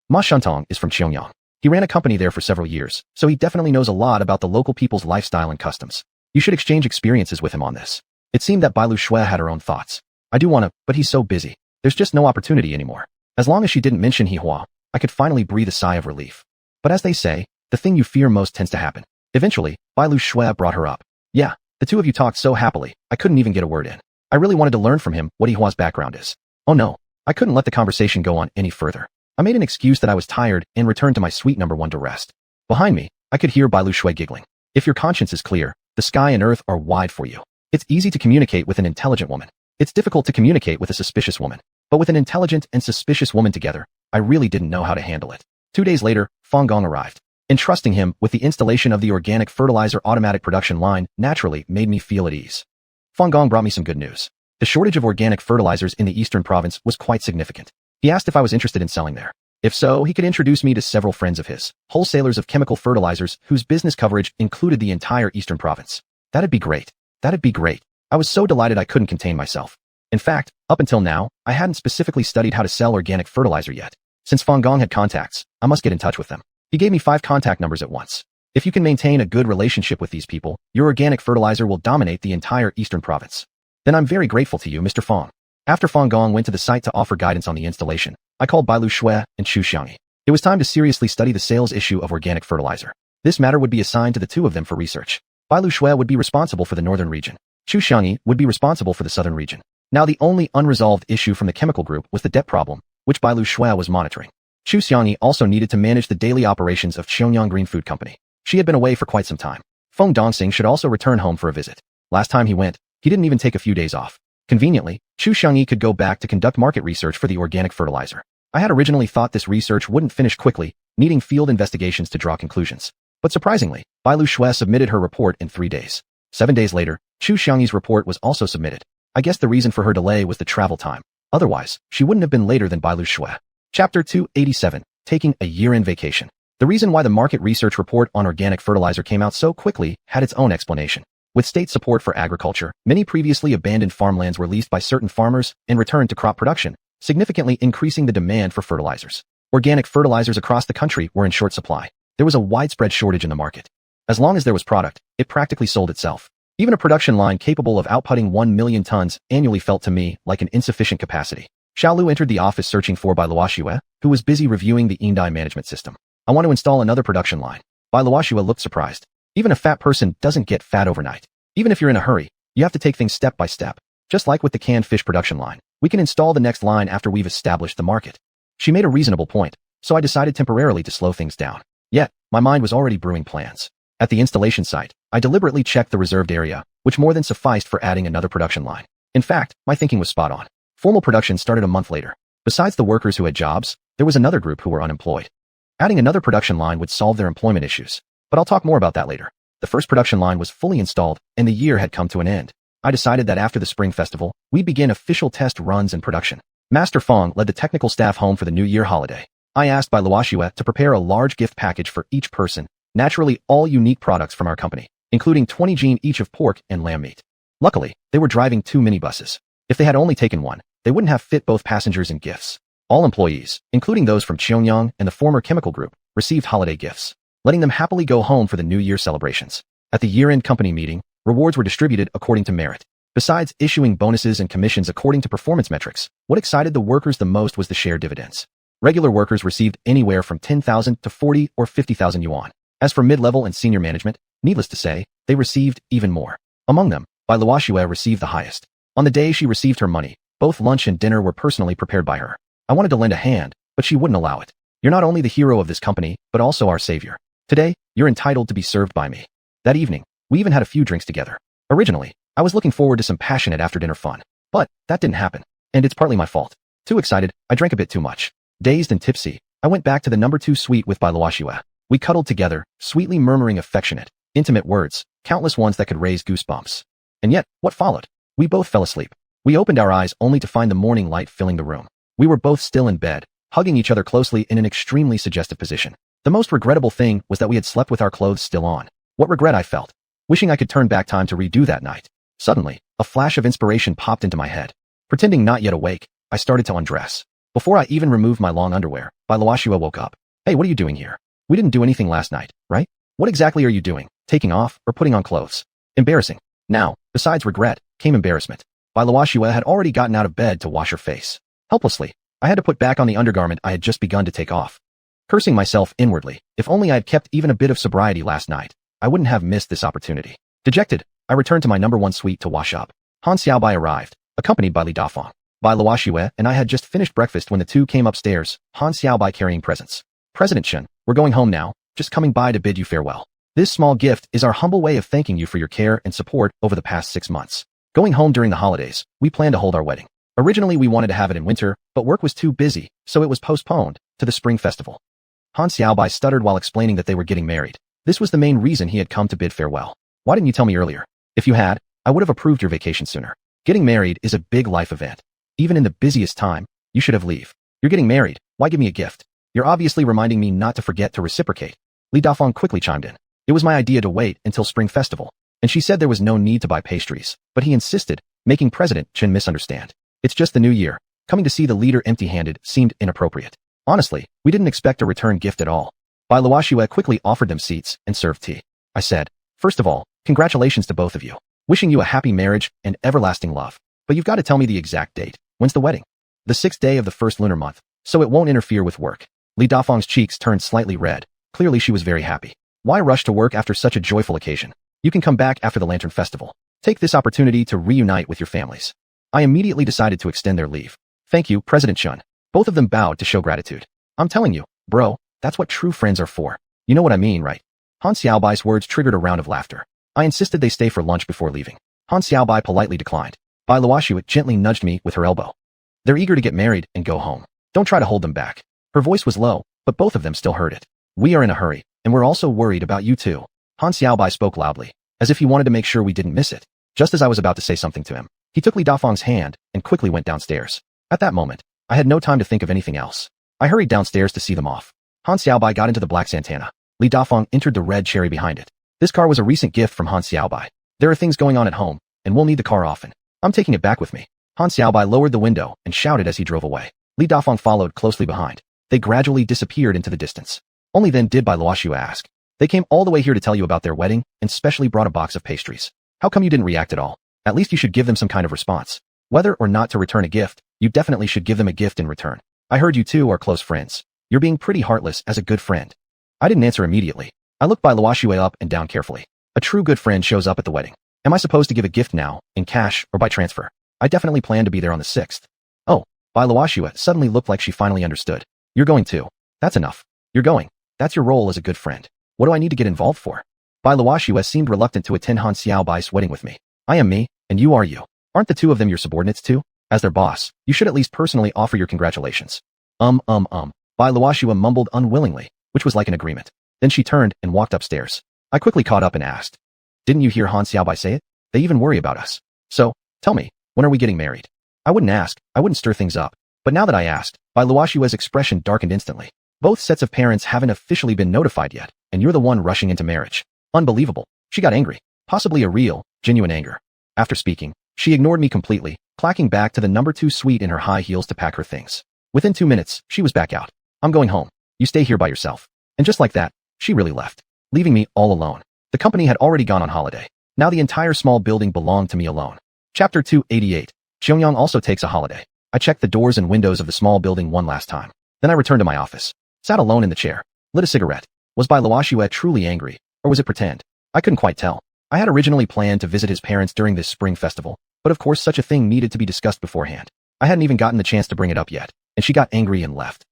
Ma Shuntong is from Xianxia. He ran a company there for several years, so he definitely knows a lot about the local people's lifestyle and customs. You should exchange experiences with him on this. It seemed that Bailu Shui had her own thoughts. I do want to, but he's so busy. There's just no opportunity anymore. As long as she didn't mention Hihua, I could finally breathe a sigh of relief. But as they say, the thing you fear most tends to happen. Eventually, Bailu Shui brought her up. Yeah, the two of you talked so happily, I couldn't even get a word in. I really wanted to learn from him what Yihua's background is. Oh no, I couldn't let the conversation go on any further. I made an excuse that I was tired and returned to my suite number 1 to rest. Behind me, I could hear Bailu Shui giggling. If your conscience is clear, the sky and earth are wide for you. It's easy to communicate with an intelligent woman. It's difficult to communicate with a suspicious woman. But with an intelligent and suspicious woman together, I really didn't know how to handle it. 2 days later, Fang Gong arrived. Entrusting him with the installation of the organic fertilizer automatic production line naturally made me feel at ease. Fang Gong brought me some good news. The shortage of organic fertilizers in the eastern province was quite significant. He asked if I was interested in selling there. If so, he could introduce me to several friends of his, wholesalers of chemical fertilizers whose business coverage included the entire eastern province. That'd be great. That'd be great. I was so delighted I couldn't contain myself. In fact, up until now, I hadn't specifically studied how to sell organic fertilizer yet. Since Fang Gong had contacts, I must get in touch with them. He gave me 5 contact numbers at once. If you can maintain a good relationship with these people, your organic fertilizer will dominate the entire eastern province. Then I'm very grateful to you, Mr. Fang. After Fang Gong went to the site to offer guidance on the installation, I called Bailu Shui and xiuxian. It was time to seriously study the sales issue of organic fertilizer. This matter would be assigned to the 2 of them for research. Bailu Shui would be responsible for the northern region. Xiuxian would be responsible for the southern region. Now the only unresolved issue from the chemical group was the debt problem, which Bailu Shui was monitoring. Xiuxian also needed to manage the daily operations of Xianxia Green Food Company. She had been away for quite some time. Feng Dongxing should also return home for a visit. Last time he went, he didn't even take a few days off. Conveniently, Xiuxian could go back to conduct market research for the organic fertilizer. I had originally thought this research wouldn't finish quickly, needing field investigations to draw conclusions. But surprisingly, Bailu Shui submitted her report in 3 days. 7 days later, Xiuxian's report was also submitted. I guess the reason for her delay was the travel time. Otherwise, she wouldn't have been later than Bailu Shui. Chapter 287, Taking a Year-End Vacation. The reason why the market research report on organic fertilizer came out so quickly had its own explanation. With state support for agriculture, many previously abandoned farmlands were leased by certain farmers and returned to crop production, significantly increasing the demand for fertilizers. Organic fertilizers across the country were in short supply. There was a widespread shortage in the market. As long as there was product, it practically sold itself. Even a production line capable of outputting 1 million tons annually felt to me like an insufficient capacity. Xiaolu entered the office searching for Bailu Shui, who was busy reviewing the Indai management system. I want to install another production line. Bailu Shui looked surprised. Even a fat person doesn't get fat overnight. Even if you're in a hurry, you have to take things step by step. Just like with the canned fish production line, we can install the next line after we've established the market. She made a reasonable point, so I decided temporarily to slow things down. Yet, my mind was already brewing plans. At the installation site, I deliberately checked the reserved area, which more than sufficed for adding another production line. In fact, my thinking was spot on. Formal production started a month later. Besides the workers who had jobs, there was another group who were unemployed. Adding another production line would solve their employment issues, but I'll talk more about that later. The first production line was fully installed, and the year had come to an end. I decided that after the Spring Festival, we'd begin official test runs and production. Master Fang led the technical staff home for the New Year holiday. I asked Bailu Shui to prepare a large gift package for each person, naturally all unique products from our company, including 20 gene each of pork and lamb meat. Luckily, they were driving 2 minibuses. If they had only taken one, they wouldn't have fit both passengers and gifts. All employees, including those from Xiangyang and the former chemical group, received holiday gifts, letting them happily go home for the New Year celebrations. At the year-end company meeting, rewards were distributed according to merit. Besides issuing bonuses and commissions according to performance metrics, what excited the workers the most was the share dividends. Regular workers received anywhere from 10,000 to 40 or 50,000 yuan. As for mid-level and senior management, needless to say, they received even more. Among them, Bailu Shui received the highest. On the day she received her money, both lunch and dinner were personally prepared by her. I wanted to lend a hand, but she wouldn't allow it. You're not only the hero of this company, but also our savior. Today, you're entitled to be served by me. That evening, we even had a few drinks together. Originally, I was looking forward to some passionate after-dinner fun. But that didn't happen. And it's partly my fault. Too excited, I drank a bit too much. Dazed and tipsy, I went back to the number 2 suite with Bailu Shui. We cuddled together, sweetly murmuring affectionate, intimate words, countless ones that could raise goosebumps. And yet, what followed? We both fell asleep. We opened our eyes only to find the morning light filling the room. We were both still in bed, hugging each other closely in an extremely suggestive position. The most regrettable thing was that we had slept with our clothes still on. What regret I felt. Wishing I could turn back time to redo that night. Suddenly, a flash of inspiration popped into my head. Pretending not yet awake, I started to undress. Before I even removed my long underwear, Bailu Shui woke up. Hey, what are you doing here? We didn't do anything last night, right? What exactly are you doing? Taking off or putting on clothes? Embarrassing. Now, besides regret, came embarrassment. Bailu Shui had already gotten out of bed to wash her face. Helplessly, I had to put back on the undergarment I had just begun to take off. Cursing myself inwardly, if only I had kept even a bit of sobriety last night, I wouldn't have missed this opportunity. Dejected, I returned to my number 1 suite to wash up. Han Xiaobai arrived. accompanied by Li Dafeng. Bai Luoxue and I had just finished breakfast when the two came upstairs, Han Xiaobai carrying presents. President Chen, we're going home now, just coming by to bid you farewell. This small gift is our humble way of thanking you for your care and support over the past 6 months. Going home during the holidays, we plan to hold our wedding. Originally we wanted to have it in winter, but work was too busy, so it was postponed to the spring festival. Han Xiaobai stuttered while explaining that they were getting married. This was the main reason he had come to bid farewell. Why didn't you tell me earlier? If you had, I would have approved your vacation sooner. Getting married is a big life event. Even in the busiest time, you should have leave. You're getting married, why give me a gift? You're obviously reminding me not to forget to reciprocate. Li Dafeng quickly chimed in. It was my idea to wait until spring festival, and she said there was no need to buy pastries, but he insisted, making President Chen misunderstand. It's just the new year. Coming to see the leader empty-handed seemed inappropriate. Honestly, we didn't expect a return gift at all. Bai Luoxue quickly offered them seats and served tea. I said, first of all, congratulations to both of you. Wishing you a happy marriage and everlasting love. But you've got to tell me the exact date. When's the wedding? The 6th day of the first lunar month, so it won't interfere with work. Li Dafeng's cheeks turned slightly red. Clearly she was very happy. Why rush to work after such a joyful occasion? You can come back after the Lantern Festival. Take this opportunity to reunite with your families. I immediately decided to extend their leave. Thank you, President Chen. Both of them bowed to show gratitude. I'm telling you, bro, that's what true friends are for. You know what I mean, right? Han Xiaobai's words triggered a round of laughter. I insisted they stay for lunch before leaving. Han Xiaobai politely declined. Bai Luoxue gently nudged me with her elbow. They're eager to get married and go home. Don't try to hold them back. Her voice was low, but both of them still heard it. We are in a hurry, and we're also worried about you too. Han Xiaobai spoke loudly, as if he wanted to make sure we didn't miss it. Just as I was about to say something to him, he took Li Dafeng's hand and quickly went downstairs. At that moment, I had no time to think of anything else. I hurried downstairs to see them off. Han Xiaobai got into the black Santana. Li Dafeng entered the red Cherry behind it. This car was a recent gift from Han Xiaobai. There are things going on at home, and we'll need the car often. I'm taking it back with me. Han Xiaobai lowered the window and shouted as he drove away. Li Dafeng followed closely behind. They gradually disappeared into the distance. Only then did Bai Luoxue ask. They came all the way here to tell you about their wedding and specially brought a box of pastries. How come you didn't react at all? At least you should give them some kind of response. Whether or not to return a gift, you definitely should give them a gift in return. I heard you two are close friends. You're being pretty heartless as a good friend. I didn't answer immediately. I looked Bai Luoxue up and down carefully. A true good friend shows up at the wedding. Am I supposed to give a gift now, in cash or by transfer? I definitely plan to be there on the 6th. Oh, Bai Luoxue suddenly looked like she finally understood. You're going too. That's enough. You're going. That's your role as a good friend. What do I need to get involved for? Bai Luoxue seemed reluctant to attend Han Xiaobai's wedding with me. I am me, and you are you. Aren't the two of them your subordinates too? As their boss, you should at least personally offer your congratulations. Bai Luoxue mumbled unwillingly, which was like an agreement. Then she turned and walked upstairs. I quickly caught up and asked. Didn't you hear Han Xiaobai say it? They even worry about us. So, tell me, when are we getting married? I wouldn't ask, I wouldn't stir things up. But now that I asked, Bai Luoxue's expression darkened instantly. Both sets of parents haven't officially been notified yet, and you're the one rushing into marriage. Unbelievable. She got angry. Possibly a real, genuine anger. After speaking, she ignored me completely, clacking back to the number 2 suite in her high heels to pack her things. Within 2 minutes, she was back out. I'm going home. You stay here by yourself. And just like that, she really left, leaving me all alone. The company had already gone on holiday. Now the entire small building belonged to me alone. Chapter 288. Xiuxian also takes a holiday. I checked the doors and windows of the small building one last time. Then I returned to my office. Sat alone in the chair. Lit a cigarette. Was Bai Luoxue truly angry, or was it pretend? I couldn't quite tell. I had originally planned to visit his parents during this spring festival, but of course such a thing needed to be discussed beforehand. I hadn't even gotten the chance to bring it up yet, and she got angry and left.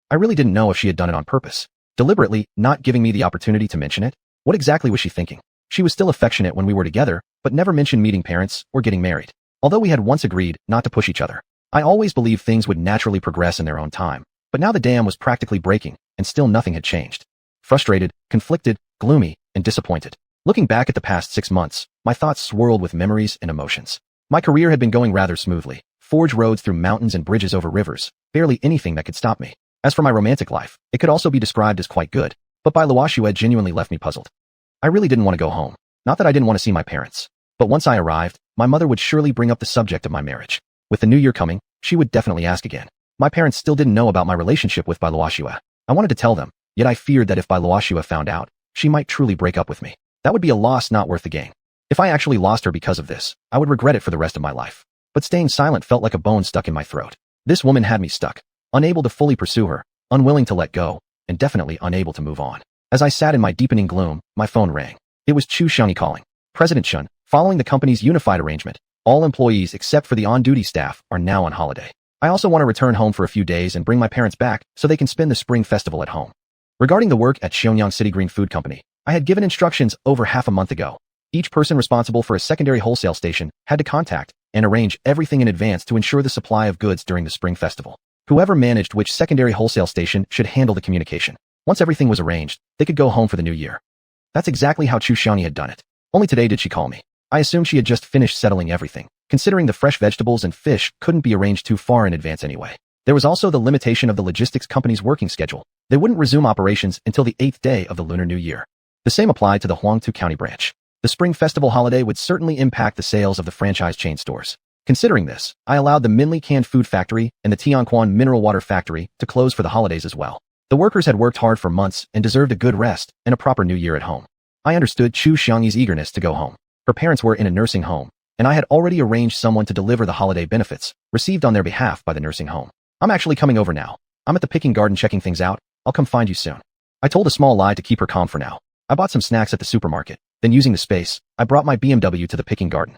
I really didn't know if she had done it on purpose, deliberately not giving me the opportunity to mention it. What exactly was she thinking? She was still affectionate when we were together, but never mentioned meeting parents or getting married. Although we had once agreed not to push each other, I always believed things would naturally progress in their own time. But now the dam was practically breaking, and still nothing had changed. Frustrated, conflicted, gloomy, and disappointed. Looking back at the past 6 months, my thoughts swirled with memories and emotions. My career had been going rather smoothly. Forge roads through mountains and bridges over rivers, barely anything that could stop me. As for my romantic life, it could also be described as quite good, but Bai Luoxue genuinely left me puzzled. I really didn't want to go home. Not that I didn't want to see my parents. But once I arrived, my mother would surely bring up the subject of my marriage. With the new year coming, she would definitely ask again. My parents still didn't know about my relationship with Bai Luoxue. I wanted to tell them, yet I feared that if Bai Luoxue found out, she might truly break up with me. That would be a loss not worth the gain. If I actually lost her because of this, I would regret it for the rest of my life. But staying silent felt like a bone stuck in my throat. This woman had me stuck, unable to fully pursue her, unwilling to let go, and definitely unable to move on. As I sat in my deepening gloom, my phone rang. It was Xiuxian calling. President Chen, following the company's unified arrangement, All employees except for the on-duty staff are now on holiday. I also want to return home for a few days and bring my parents back so they can spend the Spring Festival at home. Regarding the work at Xiuxian City Green Food Company, I had given instructions over half a month ago. Each person responsible for a secondary wholesale station had to contact and arrange everything in advance to ensure the supply of goods during the Spring Festival. Whoever managed which secondary wholesale station should handle the communication. Once everything was arranged, they could go home for the new year. That's exactly how xiuxian had done it. Only today did she call me. I assumed she had just finished settling everything, considering the fresh vegetables and fish couldn't be arranged too far in advance anyway. There was also the limitation of the logistics company's working schedule. They wouldn't resume operations until the 8th day of the Lunar New Year. The same applied to the Huangtu County branch. The Spring Festival holiday would certainly impact the sales of the franchise chain stores. Considering this, I allowed the Minli Canned Food Factory and the Xuanhuan Mineral Water Factory to close for the holidays as well. The workers had worked hard for months and deserved a good rest and a proper new year at home. I understood xiuxian's eagerness to go home. Her parents were in a nursing home, and I had already arranged someone to deliver the holiday benefits received on their behalf by the nursing home. I'm actually coming over now. I'm at the picking garden checking things out. I'll come find you soon. I told a small lie to keep her calm for now. I bought some snacks at the supermarket. Then using the space, I brought my BMW to the picking garden.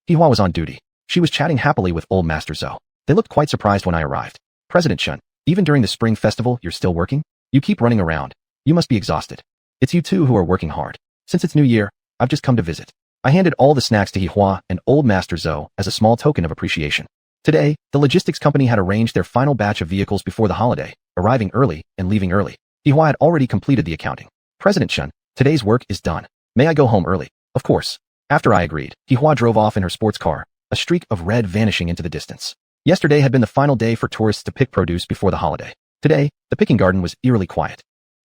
Hihua was on duty. She was chatting happily with Old Master Zhou. They looked quite surprised when I arrived. President Chen, even during the Spring Festival, you're still working? You keep running around. You must be exhausted. It's you two who are working hard. Since it's New Year, I've just come to visit. I handed all the snacks to Hihua and Old Master Zhou as a small token of appreciation. Today, the logistics company had arranged their final batch of vehicles before the holiday, arriving early and leaving early. Hihua had already completed the accounting. President Chen, today's work is done. May I go home early? Of course. After I agreed, Hihua drove off in her sports car, a streak of red vanishing into the distance. Yesterday had been the final day for tourists to pick produce before the holiday. Today, the picking garden was eerily quiet.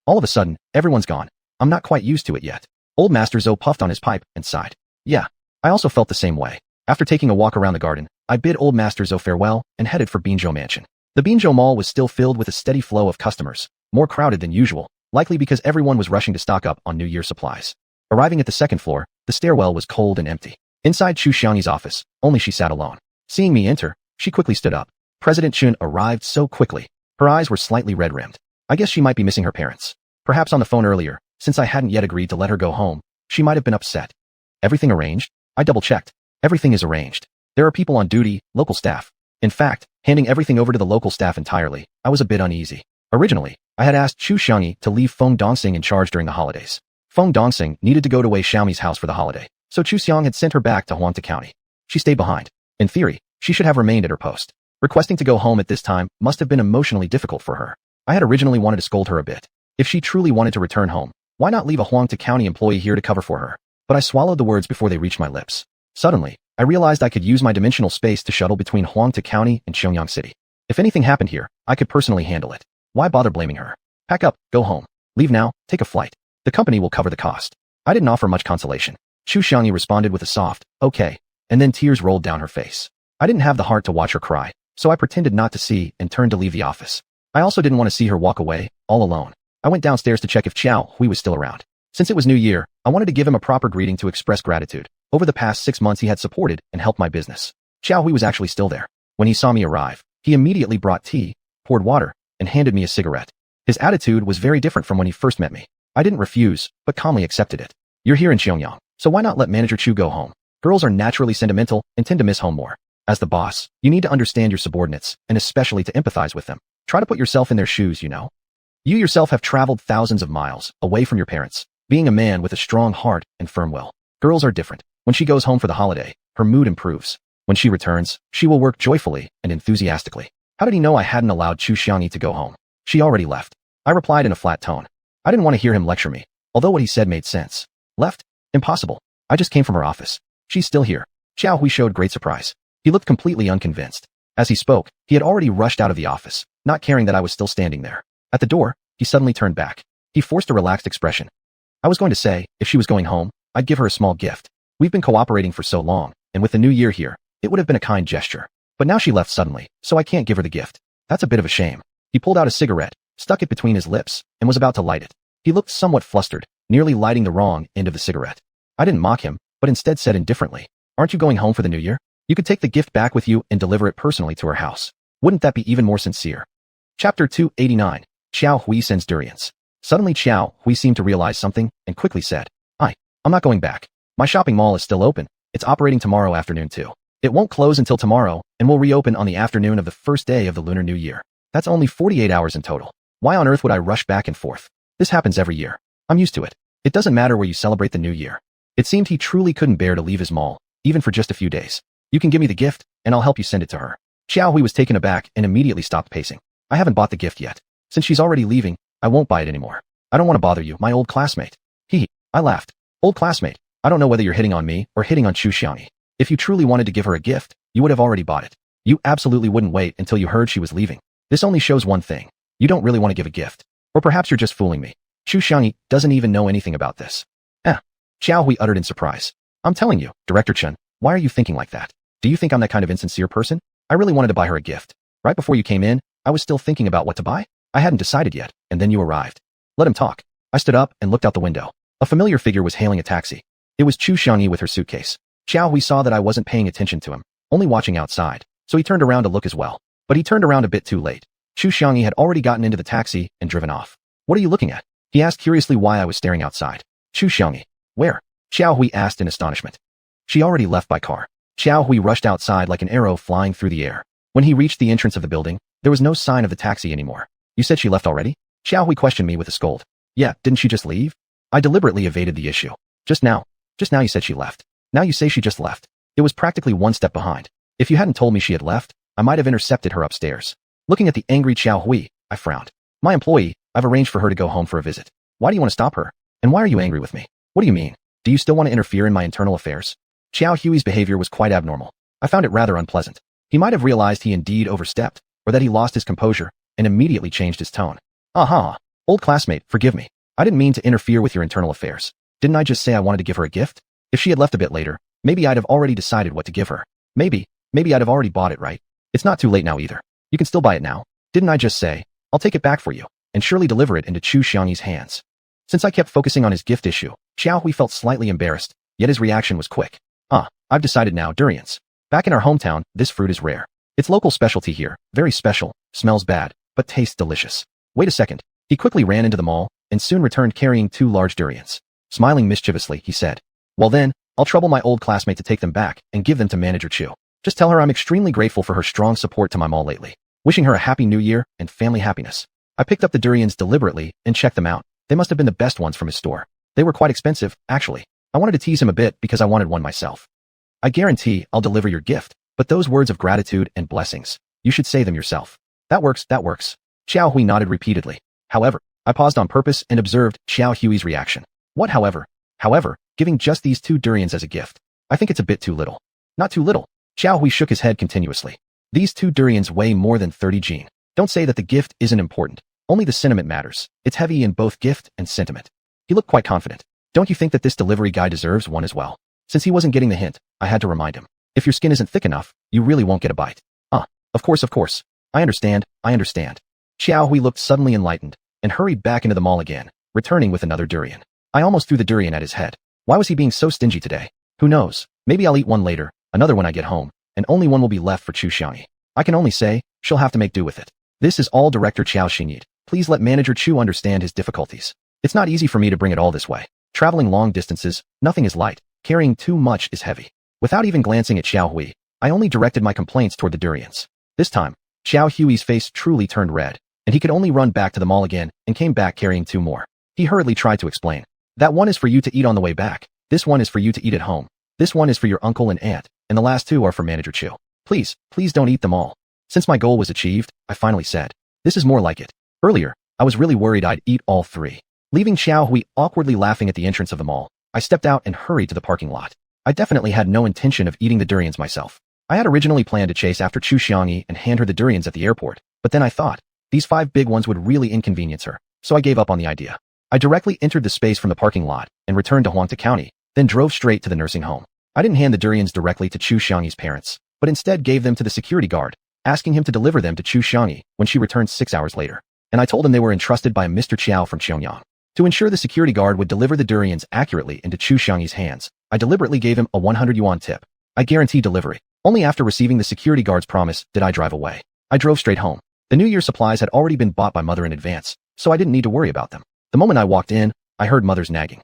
All of a sudden, everyone's gone. I'm not quite used to it yet. Old Master Zhou puffed on his pipe and sighed. Yeah, I also felt the same way. After taking a walk around the garden, I bid Old Master Zhou farewell and headed for Binzhou Mansion. The Binzhou Mall was still filled with a steady flow of customers, more crowded than usual, likely because everyone was rushing to stock up on New Year supplies. Arriving at the second floor, the stairwell was cold and empty. Inside xiuxian's office, only she sat alone. Seeing me enter, she quickly stood up. President Chun arrived so quickly. Her eyes were slightly red-rimmed. I guess she might be missing her parents. Perhaps on the phone earlier, since I hadn't yet agreed to let her go home, she might have been upset. Everything arranged? I double-checked. Everything is arranged. There are people on duty, local staff. In fact, handing everything over to the local staff entirely, I was a bit uneasy. Originally, I had asked Xu Xiangyi to leave Feng Dongxing in charge during the holidays. Feng Dongxing needed to go to Wei Xiaomi's house for the holiday, so Xu Xiang had sent her back to Huangtu County. She stayed behind. In theory, she should have remained at her post. Requesting to go home at this time must have been emotionally difficult for her. I had originally wanted to scold her a bit. If she truly wanted to return home, why not leave a Huangtu County employee here to cover for her? But I swallowed the words before they reached my lips. Suddenly, I realized I could use my dimensional space to shuttle between Huangtu County and Xiuxian City. If anything happened here, I could personally handle it. Why bother blaming her? Pack up, go home. Leave now, take a flight. The company will cover the cost. I didn't offer much consolation. Xu Xiangyi responded with a soft, okay, and then tears rolled down her face. I didn't have the heart to watch her cry, so I pretended not to see and turned to leave the office. I also didn't want to see her walk away, all alone. I went downstairs to check if Xiao Hui was still around. Since it was New Year, I wanted to give him a proper greeting to express gratitude. Over the past 6 months he had supported and helped my business. Xiao Hui was actually still there. When he saw me arrive, he immediately brought tea, poured water, and handed me a cigarette. His attitude was very different from when he first met me. I didn't refuse, but calmly accepted it. You're here in Xiuxian, so why not let Manager Chu go home? Girls are naturally sentimental and tend to miss home more. As the boss, you need to understand your subordinates, and especially to empathize with them. Try to put yourself in their shoes, you know. You yourself have traveled thousands of miles, away from your parents, being a man with a strong heart and firm will. Girls are different. When she goes home for the holiday, her mood improves. When she returns, she will work joyfully and enthusiastically. How did he know I hadn't allowed Xu Xiangyi to go home? She already left. I replied in a flat tone. I didn't want to hear him lecture me, although what he said made sense. Left? Impossible. I just came from her office. She's still here. Xiao Hui showed great surprise. He looked completely unconvinced. As he spoke, he had already rushed out of the office, not caring that I was still standing there. At the door, he suddenly turned back. He forced a relaxed expression. I was going to say, if she was going home, I'd give her a small gift. We've been cooperating for so long, and with the new year here, it would have been a kind gesture. But now she left suddenly, so I can't give her the gift. That's a bit of a shame. He pulled out a cigarette, stuck it between his lips, and was about to light it. He looked somewhat flustered, nearly lighting the wrong end of the cigarette. I didn't mock him, but instead said indifferently, aren't you going home for the new year? You could take the gift back with you and deliver it personally to her house. Wouldn't that be even more sincere? Chapter 289. Xiao Hui sends durians. Suddenly Xiao Hui seemed to realize something and quickly said, I'm not going back. My shopping mall is still open. It's operating tomorrow afternoon too. It won't close until tomorrow and will reopen on the afternoon of the first day of the Lunar New Year. That's only 48 hours in total. Why on earth would I rush back and forth? This happens every year. I'm used to it. It doesn't matter where you celebrate the New Year. It seemed he truly couldn't bear to leave his mall, even for just a few days. You can give me the gift, and I'll help you send it to her. Xiaohui was taken aback and immediately stopped pacing. I haven't bought the gift yet. Since she's already leaving, I won't buy it anymore. I don't want to bother you, my old classmate. Hee. I laughed. Old classmate, I don't know whether you're hitting on me or hitting on xiuxian. If you truly wanted to give her a gift, you would have already bought it. You absolutely wouldn't wait until you heard she was leaving. This only shows one thing. You don't really want to give a gift. Or perhaps you're just fooling me. Xiuxian doesn't even know anything about this. Xiaohui uttered in surprise. I'm telling you, Director Chen, why are you thinking like that? Do you think I'm that kind of insincere person? I really wanted to buy her a gift. Right before you came in, I was still thinking about what to buy. I hadn't decided yet, and then you arrived. Let him talk. I stood up and looked out the window. A familiar figure was hailing a taxi. It was Xiuxian with her suitcase. Xiaohui saw that I wasn't paying attention to him, only watching outside, so he turned around to look as well. But he turned around a bit too late. Xiuxian had already gotten into the taxi and driven off. What are you looking at? He asked curiously why I was staring outside. Xiuxian. Where? Xiaohui asked in astonishment. She already left by car. Xiaohui rushed outside like an arrow flying through the air. When he reached the entrance of the building, there was no sign of the taxi anymore. You said she left already? Xiaohui questioned me with a scold. Yeah, didn't she just leave? I deliberately evaded the issue. Just now you said she left. Now you say she just left. It was practically one step behind. If you hadn't told me she had left, I might have intercepted her upstairs. Looking at the angry Xiaohui, I frowned. My employee, I've arranged for her to go home for a visit. Why do you want to stop her? And why are you angry with me? What do you mean? Do you still want to interfere in my internal affairs? Xiaohui's behavior was quite abnormal. I found it rather unpleasant. He might have realized he indeed overstepped, or that he lost his composure, and immediately changed his tone. Aha! Old classmate, forgive me. I didn't mean to interfere with your internal affairs. Didn't I just say I wanted to give her a gift? If she had left a bit later, maybe I'd have already decided what to give her. Maybe I'd have already bought it, right? It's not too late now either. You can still buy it now. Didn't I just say, I'll take it back for you, and surely deliver it into Xiuxian's hands? Since I kept focusing on his gift issue, Xiaohui felt slightly embarrassed, yet his reaction was quick. I've decided now, durians. Back in our hometown, this fruit is rare. It's local specialty here, very special, smells bad, but tastes delicious. Wait a second. He quickly ran into the mall, and soon returned carrying 2 large durians. Smiling mischievously, he said, well then, I'll trouble my old classmate to take them back and give them to Manager Chu. Just tell her I'm extremely grateful for her strong support to my mall lately. Wishing her a happy new year and family happiness. I picked up the durians deliberately and checked them out. They must have been the best ones from his store. They were quite expensive, actually. I wanted to tease him a bit because I wanted one myself. I guarantee I'll deliver your gift, but those words of gratitude and blessings, you should say them yourself. That works. Xiaohui nodded repeatedly. However, I paused on purpose and observed Xiaohui's reaction. What however? Giving just these 2 durians as a gift. I think it's a bit too little. Not too little. Xiaohui shook his head continuously. These 2 durians weigh more than 30 jin. Don't say that the gift isn't important. Only the sentiment matters. It's heavy in both gift and sentiment. He looked quite confident. Don't you think that this delivery guy deserves one as well? Since he wasn't getting the hint, I had to remind him. If your skin isn't thick enough, you really won't get a bite. Of course. I understand. Xiaohui looked suddenly enlightened, and hurried back into the mall again, returning with another durian. I almost threw the durian at his head. Why was he being so stingy today? Who knows? Maybe I'll eat one later, another when I get home, and only one will be left for Xiuxian. I can only say, she'll have to make do with it. This is all Director Qiao Xinyi. Please let Manager Chu understand his difficulties. It's not easy for me to bring it all this way. Traveling long distances, nothing is light. Carrying too much is heavy. Without even glancing at Xiaohui, I only directed my complaints toward the durians. This time, Xiaohui's face truly turned red, and he could only run back to the mall again and came back carrying 2 more. He hurriedly tried to explain. That one is for you to eat on the way back. This one is for you to eat at home. This one is for your uncle and aunt, and the last 2 are for Manager Chu. Please don't eat them all. Since my goal was achieved, I finally said, this is more like it. Earlier, I was really worried I'd eat all 3. Leaving Xiaohui awkwardly laughing at the entrance of the mall, I stepped out and hurried to the parking lot. I definitely had no intention of eating the durians myself. I had originally planned to chase after Xiuxian and hand her the durians at the airport, but then I thought, these 5 big ones would really inconvenience her, so I gave up on the idea. I directly entered the space from the parking lot and returned to Huangta County, then drove straight to the nursing home. I didn't hand the durians directly to Xiuxian's parents, but instead gave them to the security guard, asking him to deliver them to Xiuxian when she returned 6 hours later. And I told him they were entrusted by Mr. Qiao from Xiangyang. To ensure the security guard would deliver the durians accurately into Xiuxian's hands, I deliberately gave him a 100 yuan tip. I guaranteed delivery. Only after receiving the security guard's promise did I drive away. I drove straight home. The New Year supplies had already been bought by Mother in advance, so I didn't need to worry about them. The moment I walked in, I heard Mother's nagging.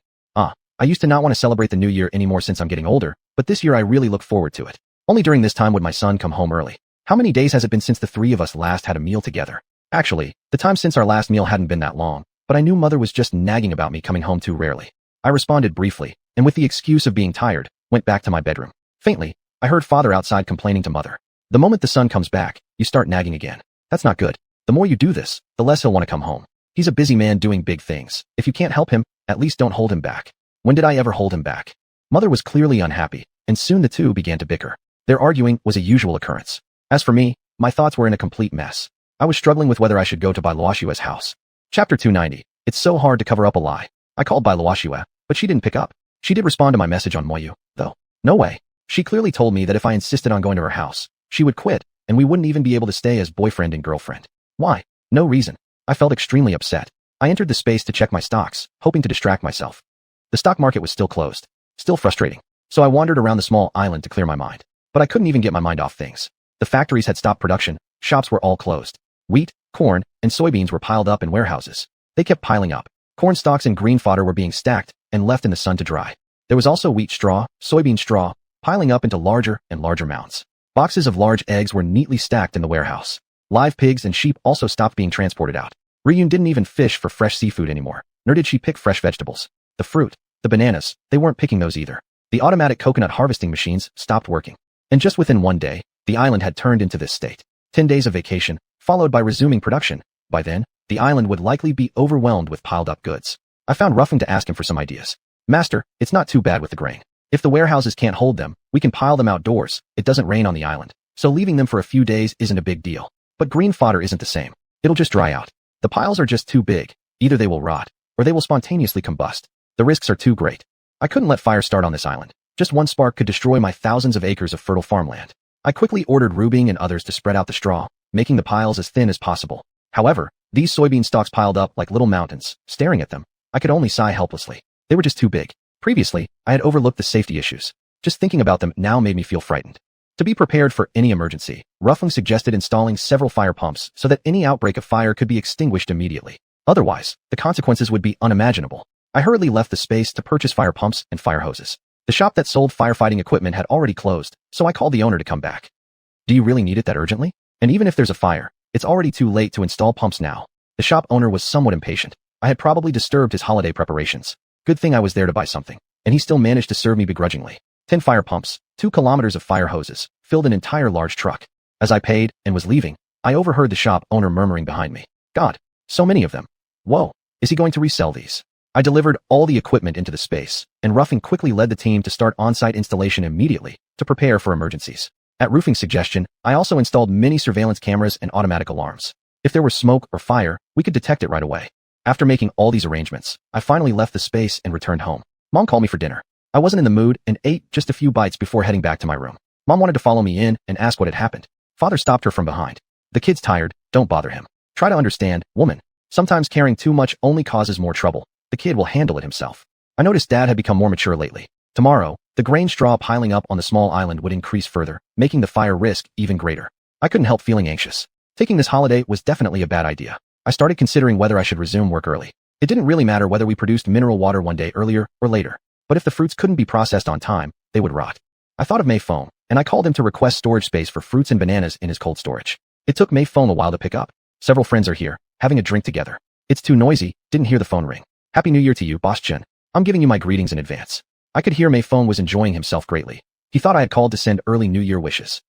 I used to not want to celebrate the New Year anymore since I'm getting older, but this year I really look forward to it. Only during this time would my son come home early. How many days has it been since the three of us last had a meal together? Actually, the time since our last meal hadn't been that long, but I knew mother was just nagging about me coming home too rarely. I responded briefly, and with the excuse of being tired, went back to my bedroom. Faintly, I heard father outside complaining to mother. The moment the son comes back, you start nagging again. That's not good. The more you do this, the less he'll want to come home. He's a busy man doing big things. If you can't help him, at least don't hold him back. When did I ever hold him back? Mother was clearly unhappy, and soon the two began to bicker. Their arguing was a usual occurrence. As for me, my thoughts were in a complete mess. I was struggling with whether I should go to Bailuoshua's house. Chapter 290. It's so hard to cover up a lie. I called Bailuoshua, but she didn't pick up. She did respond to my message on Moyu, though. No way. She clearly told me that if I insisted on going to her house, she would quit, and we wouldn't even be able to stay as boyfriend and girlfriend. Why? No reason. I felt extremely upset. I entered the space to check my stocks, hoping to distract myself. The stock market was still closed. Still frustrating. So I wandered around the small island to clear my mind. But I couldn't even get my mind off things. The factories had stopped production, shops were all closed. Wheat, corn, and soybeans were piled up in warehouses. They kept piling up. Corn stalks and green fodder were being stacked and left in the sun to dry. There was also wheat straw, soybean straw, piling up into larger and larger mounds. Boxes of large eggs were neatly stacked in the warehouse. Live pigs and sheep also stopped being transported out. Ryun didn't even fish for fresh seafood anymore, nor did she pick fresh vegetables. The fruit, the bananas, they weren't picking those either. The automatic coconut harvesting machines stopped working. And just within one day, the island had turned into this state. 10 days of vacation, followed by resuming production. By then, the island would likely be overwhelmed with piled up goods. I found Ruffin to ask him for some ideas. Master, it's not too bad with the grain. If the warehouses can't hold them, we can pile them outdoors. It doesn't rain on the island, so leaving them for a few days isn't a big deal. But green fodder isn't the same. It'll just dry out. The piles are just too big. Either they will rot, or they will spontaneously combust. The risks are too great. I couldn't let fire start on this island. Just one spark could destroy my thousands of acres of fertile farmland. I quickly ordered Rubing and others to spread out the straw, making the piles as thin as possible. However, these soybean stalks piled up like little mountains. Staring at them, I could only sigh helplessly. They were just too big. Previously, I had overlooked the safety issues. Just thinking about them now made me feel frightened. To be prepared for any emergency, Ruffling suggested installing several fire pumps so that any outbreak of fire could be extinguished immediately. Otherwise, the consequences would be unimaginable. I hurriedly left the space to purchase fire pumps and fire hoses. The shop that sold firefighting equipment had already closed, so I called the owner to come back. Do you really need it that urgently? And even if there's a fire, it's already too late to install pumps now. The shop owner was somewhat impatient. I had probably disturbed his holiday preparations. Good thing I was there to buy something, and he still managed to serve me begrudgingly. 10 fire pumps, 2 kilometers of fire hoses, filled an entire large truck. As I paid and was leaving, I overheard the shop owner murmuring behind me. God, so many of them. Whoa, is he going to resell these? I delivered all the equipment into the space, and Ruffing quickly led the team to start on-site installation immediately to prepare for emergencies. At Roofing's suggestion, I also installed many surveillance cameras and automatic alarms. If there was smoke or fire, we could detect it right away. After making all these arrangements, I finally left the space and returned home. Mom called me for dinner. I wasn't in the mood and ate just a few bites before heading back to my room. Mom wanted to follow me in and ask what had happened. Father stopped her from behind. The kid's tired, don't bother him. Try to understand, woman. Sometimes caring too much only causes more trouble. The kid will handle it himself. I noticed Dad had become more mature lately. Tomorrow, the grain straw piling up on the small island would increase further, making the fire risk even greater. I couldn't help feeling anxious. Taking this holiday was definitely a bad idea. I started considering whether I should resume work early. It didn't really matter whether we produced mineral water one day earlier or later. But if the fruits couldn't be processed on time, they would rot. I thought of Mei Feng, and I called him to request storage space for fruits and bananas in his cold storage. It took Mei Feng a while to pick up. Several friends are here, having a drink together. It's too noisy, didn't hear the phone ring. Happy New Year to you, Boss Chen. I'm giving you my greetings in advance. I could hear Mei Feng was enjoying himself greatly. He thought I had called to send early New Year wishes.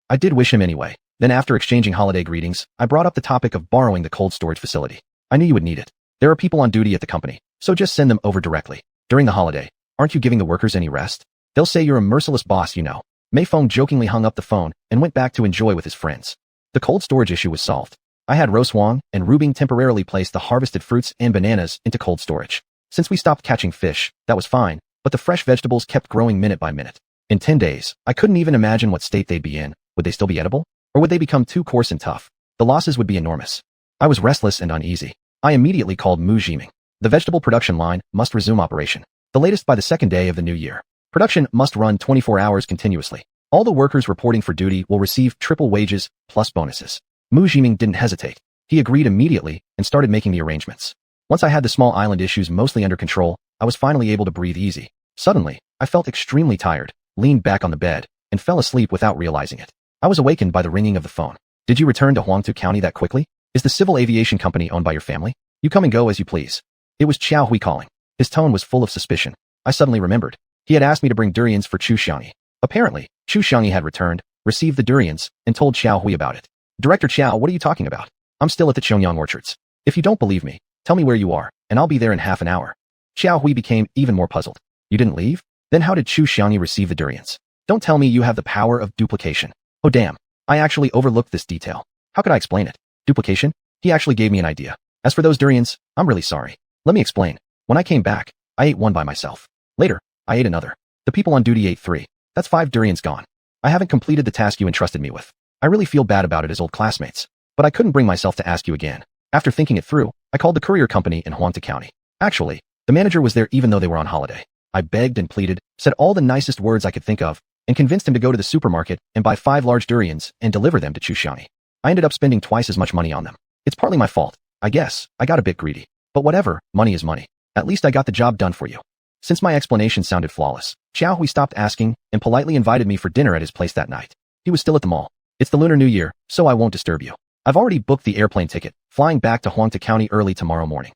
I did wish him anyway. Then after exchanging holiday greetings, I brought up the topic of borrowing the cold storage facility. I knew you would need it. There are people on duty at the company, so just send them over directly. During the holiday, aren't you giving the workers any rest? They'll say you're a merciless boss, you know. Mei Feng jokingly hung up the phone and went back to enjoy with his friends. The cold storage issue was solved. I had Xuanhuan and Rubing temporarily place the harvested fruits and bananas into cold storage. Since we stopped catching fish, that was fine, but the fresh vegetables kept growing minute by minute. In 10 days, I couldn't even imagine what state they'd be in. Would they still be edible? Or would they become too coarse and tough? The losses would be enormous. I was restless and uneasy. I immediately called Mu Jiming. The vegetable production line must resume operation. The latest by the second day of the new year. Production must run 24 hours continuously. All the workers reporting for duty will receive triple wages plus bonuses. Mu Jiming didn't hesitate. He agreed immediately and started making the arrangements. Once I had the small island issues mostly under control, I was finally able to breathe easy. Suddenly, I felt extremely tired, leaned back on the bed, and fell asleep without realizing it. I was awakened by the ringing of the phone. Did you return to Huangtu County that quickly? Is the civil aviation company owned by your family? You come and go as you please. It was Xiaohui calling. His tone was full of suspicion. I suddenly remembered. He had asked me to bring durians for xiuxian. Apparently, xiuxian had returned, received the durians, and told Xiaohui about it. Director Xiao, what are you talking about? I'm still at the Xiangyang orchards. If you don't believe me, tell me where you are, and I'll be there in half an hour. Xiaohui became even more puzzled. You didn't leave? Then how did xiuxian receive the durians? Don't tell me you have the power of duplication. Oh damn, I actually overlooked this detail. How could I explain it? Duplication? He actually gave me an idea. As for those durians, I'm really sorry. Let me explain. When I came back, I ate one by myself. Later, I ate another. The people on duty ate 3. That's 5 durians gone. I haven't completed the task you entrusted me with. I really feel bad about it as old classmates. But I couldn't bring myself to ask you again. After thinking it through, I called the courier company in Huangtu County. Actually, the manager was there even though they were on holiday. I begged and pleaded, said all the nicest words I could think of, and convinced him to go to the supermarket and buy 5 large durians and deliver them to xiuxian. I ended up spending twice as much money on them. It's partly my fault. I guess I got a bit greedy. But whatever, money is money. At least I got the job done for you. Since my explanation sounded flawless, Xiaohui stopped asking and politely invited me for dinner at his place that night. He was still at the mall. It's the Lunar New Year, so I won't disturb you. I've already booked the airplane ticket, flying back to Huangtu County early tomorrow morning.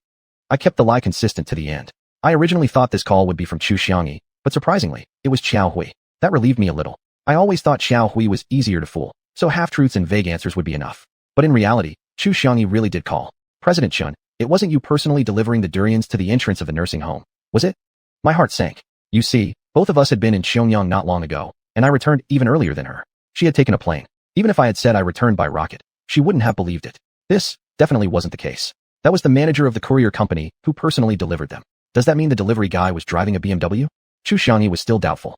I kept the lie consistent to the end. I originally thought this call would be from xiuxian, but surprisingly, it was Xiaohui. That relieved me a little. I always thought Xiaohui was easier to fool, so half-truths and vague answers would be enough. But in reality, xiuxian really did call. President Chun, it wasn't you personally delivering the durians to the entrance of the nursing home, was it? My heart sank. You see, both of us had been in Xiangyang not long ago, and I returned even earlier than her. She had taken a plane. Even if I had said I returned by rocket, she wouldn't have believed it. This definitely wasn't the case. That was the manager of the courier company who personally delivered them. Does that mean the delivery guy was driving a BMW? xiuxian was still doubtful.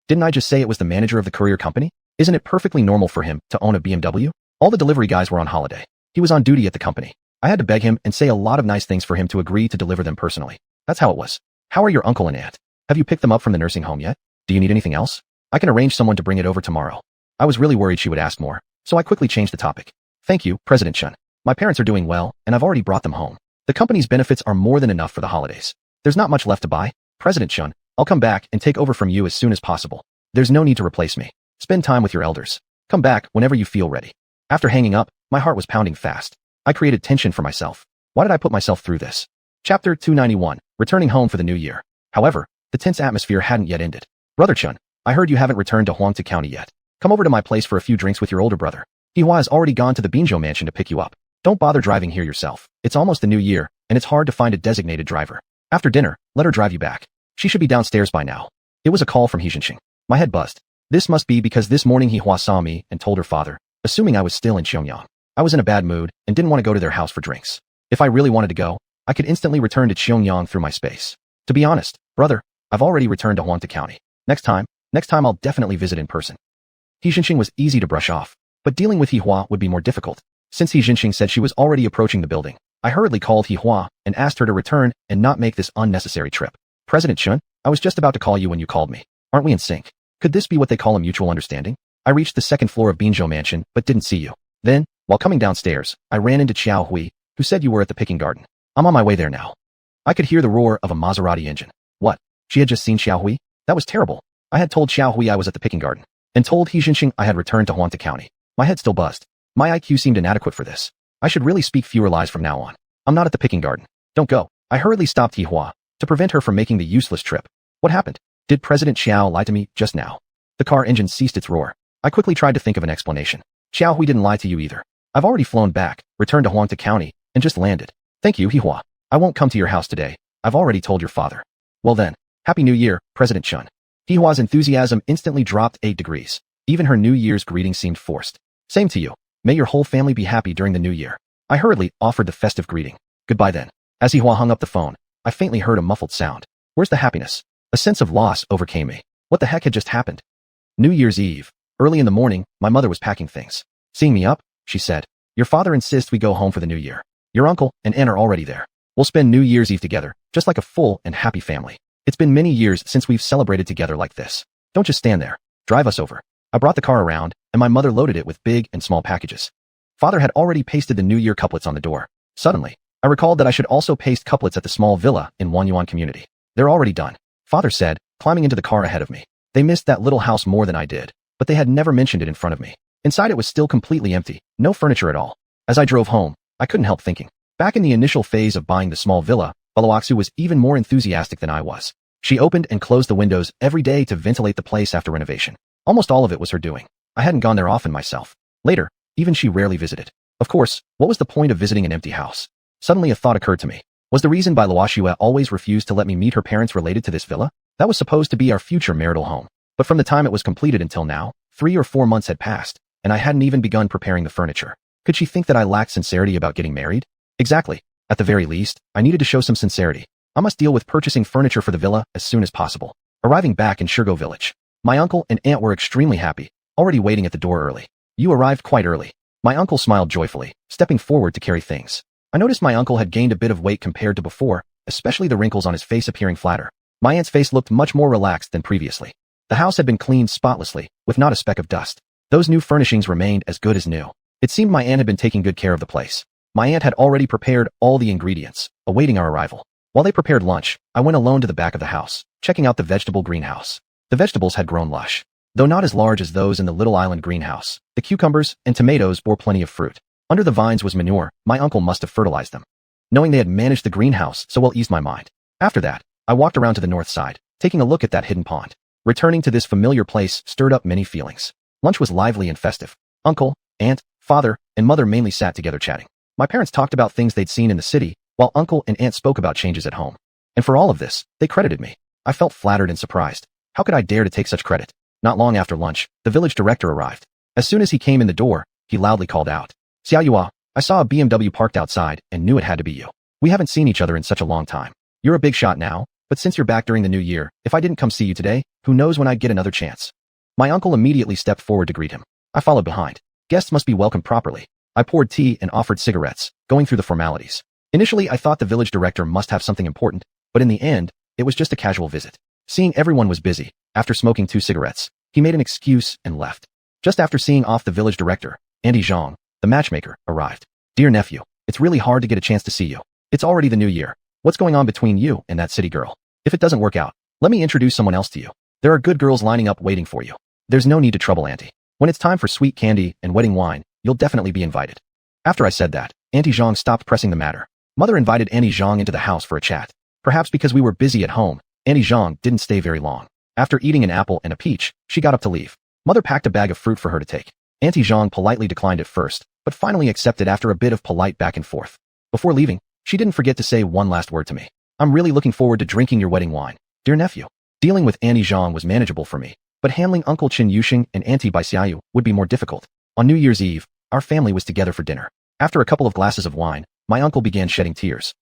Didn't I just say it was the manager of the courier company? Isn't it perfectly normal for him to own a BMW? All the delivery guys were on holiday. He was on duty at the company. I had to beg him and say a lot of nice things for him to agree to deliver them personally. That's how it was. How are your uncle and aunt? Have you picked them up from the nursing home yet? Do you need anything else? I can arrange someone to bring it over tomorrow. I was really worried she would ask more, so I quickly changed the topic. Thank you, President Chun. My parents are doing well, and I've already brought them home. The company's benefits are more than enough for the holidays. There's not much left to buy. President Chun, I'll come back and take over from you as soon as possible. There's no need to replace me. Spend time with your elders. Come back whenever you feel ready. After hanging up, my heart was pounding fast. I created tension for myself. Why did I put myself through this? Chapter 291, Returning Home for the New Year. However, the tense atmosphere hadn't yet ended. Brother Chun, I heard you haven't returned to Huangtu County yet. Come over to my place for a few drinks with your older brother. Hihua has already gone to the Binzhou mansion to pick you up. Don't bother driving here yourself. It's almost the new year, and it's hard to find a designated driver. After dinner, let her drive you back. She should be downstairs by now. It was a call from xiuxian. My head buzzed. This must be because this morning Hihua saw me and told her father, assuming I was still in Xiangyang. I was in a bad mood and didn't want to go to their house for drinks. If I really wanted to go, I could instantly return to Xiangyang through my space. To be honest, brother, I've already returned to Huangtu County. Next time I'll definitely visit in person. Xiuxian was easy to brush off, but dealing with Hihua would be more difficult. Since Xiuxian said she was already approaching the building, I hurriedly called Hihua and asked her to return and not make this unnecessary trip. President Chun, I was just about to call you when you called me. Aren't we in sync? Could this be what they call a mutual understanding? I reached the second floor of Binzhou Mansion, but didn't see you. Then, while coming downstairs, I ran into Xiaohui, who said you were at the picking garden. I'm on my way there now. I could hear the roar of a Maserati engine. What? She had just seen Xiaohui? That was terrible. I had told Xiaohui I was at the picking garden, and told Xiuxian I had returned to Huangtu County. My head still buzzed. My IQ seemed inadequate for this. I should really speak fewer lies from now on. I'm not at the picking garden. Don't go. I hurriedly stopped Hihua to prevent her from making the useless trip. What happened? Did President Xiao lie to me just now? The car engine ceased its roar. I quickly tried to think of an explanation. Xiaohui didn't lie to you either. I've already flown back, returned to Huangtu County, and just landed. Thank you, Hihua. I won't come to your house today. I've already told your father. Well then, Happy New Year, President Chun. Hihua's enthusiasm instantly dropped 8 degrees. Even her New Year's greeting seemed forced. Same to you. May your whole family be happy during the new year. I hurriedly offered the festive greeting. Goodbye then. As Hihua hung up the phone, I faintly heard a muffled sound. Where's the happiness? A sense of loss overcame me. What the heck had just happened? New Year's Eve. Early in the morning, my mother was packing things. Seeing me up, she said, your father insists we go home for the new year. Your uncle and aunt are already there. We'll spend New Year's Eve together, just like a full and happy family. It's been many years since we've celebrated together like this. Don't just stand there. Drive us over. I brought the car around, and my mother loaded it with big and small packages. Father had already pasted the New Year couplets on the door. Suddenly, I recalled that I should also paste couplets at the small villa in Xuanhuan community. They're already done. Father said, climbing into the car ahead of me. They missed that little house more than I did. but they had never mentioned it in front of me. Inside it was still completely empty, no furniture at all. As I drove home, I couldn't help thinking. Back in the initial phase of buying the small villa, Balawaxu was even more enthusiastic than I was. She opened and closed the windows every day to ventilate the place after renovation. Almost all of it was her doing. I hadn't gone there often myself. Later, even she rarely visited. Of course, what was the point of visiting an empty house? Suddenly a thought occurred to me. Was the reason Balawaxu always refused to let me meet her parents related to this villa? That was supposed to be our future marital home. But from the time it was completed until now, 3 or 4 months had passed, and I hadn't even begun preparing the furniture. Could she think that I lacked sincerity about getting married? Exactly. At the very least, I needed to show some sincerity. I must deal with purchasing furniture for the villa as soon as possible. Arriving back in Shirgo village, my uncle and aunt were extremely happy, already waiting at the door early. You arrived quite early. My uncle smiled joyfully, stepping forward to carry things. I noticed my uncle had gained a bit of weight compared to before, especially the wrinkles on his face appearing flatter. My aunt's face looked much more relaxed than previously. The house had been cleaned spotlessly, with not a speck of dust. Those new furnishings remained as good as new. It seemed my aunt had been taking good care of the place. My aunt had already prepared all the ingredients, awaiting our arrival. While they prepared lunch, I went alone to the back of the house, checking out the vegetable greenhouse. The vegetables had grown lush. Though not as large as those in the little island greenhouse, the cucumbers and tomatoes bore plenty of fruit. Under the vines was manure. My uncle must have fertilized them. Knowing they had managed the greenhouse so well eased my mind. After that, I walked around to the north side, taking a look at that hidden pond. Returning to this familiar place stirred up many feelings. Lunch was lively and festive. Uncle, aunt, father, and mother mainly sat together chatting. My parents talked about things they'd seen in the city, while uncle and aunt spoke about changes at home. And for all of this, they credited me. I felt flattered and surprised. How could I dare to take such credit? Not long after lunch, the village director arrived. As soon as he came in the door, he loudly called out, "Xiaoyua, I saw a BMW parked outside and knew it had to be you. We haven't seen each other in such a long time. You're a big shot now, but since you're back during the new year, if I didn't come see you today, who knows when I'd get another chance." My uncle immediately stepped forward to greet him. I followed behind. Guests must be welcomed properly. I poured tea and offered cigarettes, going through the formalities. Initially, I thought the village director must have something important, but in the end, it was just a casual visit. Seeing everyone was busy, after smoking 2 cigarettes, he made an excuse and left. Just after seeing off the village director, Auntie Zhang, the matchmaker, arrived. "Dear nephew, it's really hard to get a chance to see you. It's already the new year. What's going on between you and that city girl? If it doesn't work out, let me introduce someone else to you. There are good girls lining up waiting for you. There's no need to trouble Auntie. When it's time for sweet candy and wedding wine, you'll definitely be invited." After I said that, Auntie Zhang stopped pressing the matter. Mother invited Auntie Zhang into the house for a chat. Perhaps because we were busy at home, Auntie Zhang didn't stay very long. After eating an apple and a peach, she got up to leave. Mother packed a bag of fruit for her to take. Auntie Zhang politely declined at first, but finally accepted after a bit of polite back and forth. Before leaving, she didn't forget to say one last word to me. "I'm really looking forward to drinking your wedding wine, dear nephew." Dealing with Auntie Zhang was manageable for me, but handling Uncle xiuxian and Auntie Baixiayu would be more difficult. On New Year's Eve, our family was together for dinner. After a couple of glasses of wine, my uncle began shedding tears.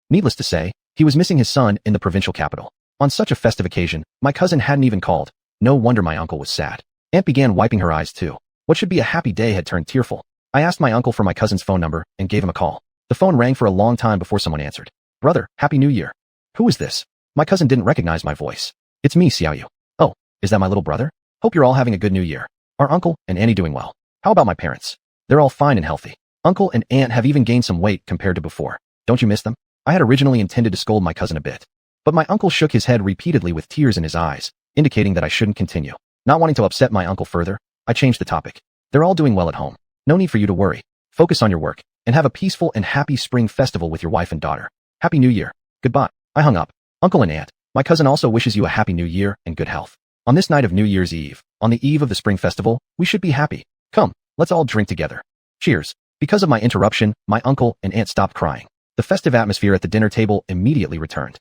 Needless to say, he was missing his son in the provincial capital. On such a festive occasion, my cousin hadn't even called. No wonder my uncle was sad. Aunt began wiping her eyes too. What should be a happy day had turned tearful. I asked my uncle for my cousin's phone number and gave him a call. The phone rang for a long time before someone answered. "Brother, Happy New Year." "Who is this?" My cousin didn't recognize my voice. "It's me, Xiaoyu." "Oh, is that my little brother? Hope you're all having a good new year. Are uncle and auntie doing well? How about my parents? They're all fine and healthy. Uncle and aunt have even gained some weight compared to before. Don't you miss them?" I had originally intended to scold my cousin a bit, but my uncle shook his head repeatedly with tears in his eyes, indicating that I shouldn't continue. Not wanting to upset my uncle further, I changed the topic. "They're all doing well at home. No need for you to worry. Focus on your work, and have a peaceful and happy spring festival with your wife and daughter. Happy New Year. Goodbye." I hung up. Uncle and aunt, my cousin also wishes you a happy new year and good health. On this night of New Year's Eve, on the eve of the spring festival, we should be happy. Come, let's all drink together. Cheers. Because of my interruption, my uncle and aunt stopped crying. The festive atmosphere at the dinner table immediately returned.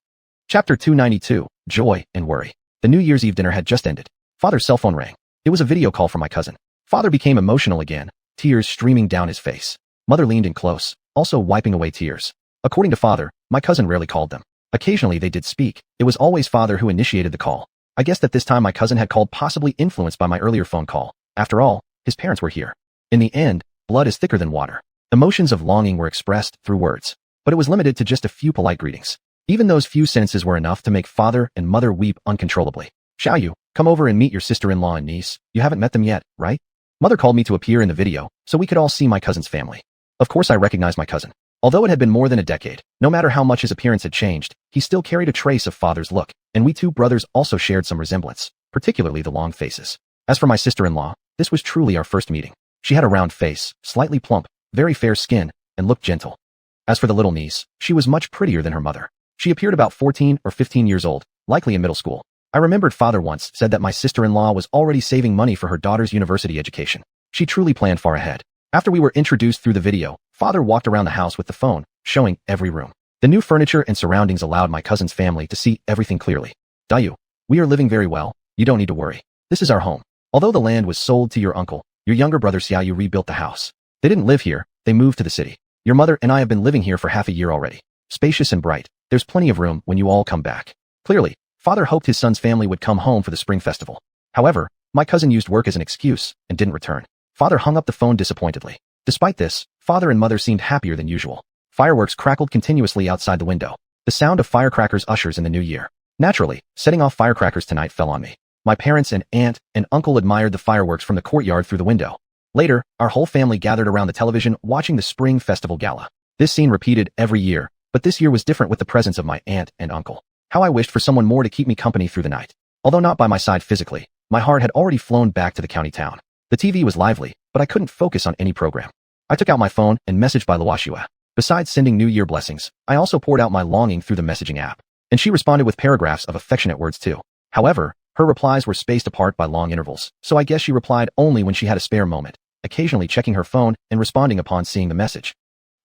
Chapter 292, Joy and Worry. The New Year's Eve dinner had just ended. Father's cell phone rang. It was a video call from my cousin. Father became emotional again, tears streaming down his face. Mother leaned in close, also wiping away tears. According to father, my cousin rarely called them. Occasionally they did speak. It was always father who initiated the call. I guess that this time my cousin had called, possibly influenced by my earlier phone call. After all, his parents were here. In the end, blood is thicker than water. Emotions of longing were expressed through words, but it was limited to just a few polite greetings. Even those few sentences were enough to make father and mother weep uncontrollably. "Xiaoyu, come over and meet your sister-in-law and niece. You haven't met them yet, right?" Mother called me to appear in the video, so we could all see my cousin's family. Of course I recognized my cousin. Although it had been more than a decade, no matter how much his appearance had changed, he still carried a trace of father's look, and we two brothers also shared some resemblance, particularly the long faces. As for my sister-in-law, this was truly our first meeting. She had a round face, slightly plump, very fair skin, and looked gentle. As for the little niece, she was much prettier than her mother. She appeared about 14 or 15 years old, likely in middle school. I remembered father once said that my sister-in-law was already saving money for her daughter's university education. She truly planned far ahead. After we were introduced through the video, father walked around the house with the phone, showing every room. The new furniture and surroundings allowed my cousin's family to see everything clearly. Dayu, we are living very well, you don't need to worry. This is our home. Although the land was sold to your uncle, your younger brother Xiaoyu rebuilt the house. They didn't live here, they moved to the city. Your mother and I have been living here for half a year already. Spacious and bright, there's plenty of room when you all come back. Clearly, father hoped his son's family would come home for the spring festival. However, my cousin used work as an excuse and didn't return. Father hung up the phone disappointedly. Despite this, father and mother seemed happier than usual. Fireworks crackled continuously outside the window. The sound of firecrackers ushers in the new year. Naturally, setting off firecrackers tonight fell on me. My parents and aunt and uncle admired the fireworks from the courtyard through the window. Later, our whole family gathered around the television watching the Spring Festival Gala. This scene repeated every year, but this year was different with the presence of my aunt and uncle. How I wished for someone more to keep me company through the night. Although not by my side physically, my heart had already flown back to the county town. The TV was lively, but I couldn't focus on any program. I took out my phone and messaged by xiuxian. Besides sending New Year blessings, I also poured out my longing through the messaging app. And she responded with paragraphs of affectionate words too. However, her replies were spaced apart by long intervals, so I guess she replied only when she had a spare moment, occasionally checking her phone and responding upon seeing the message.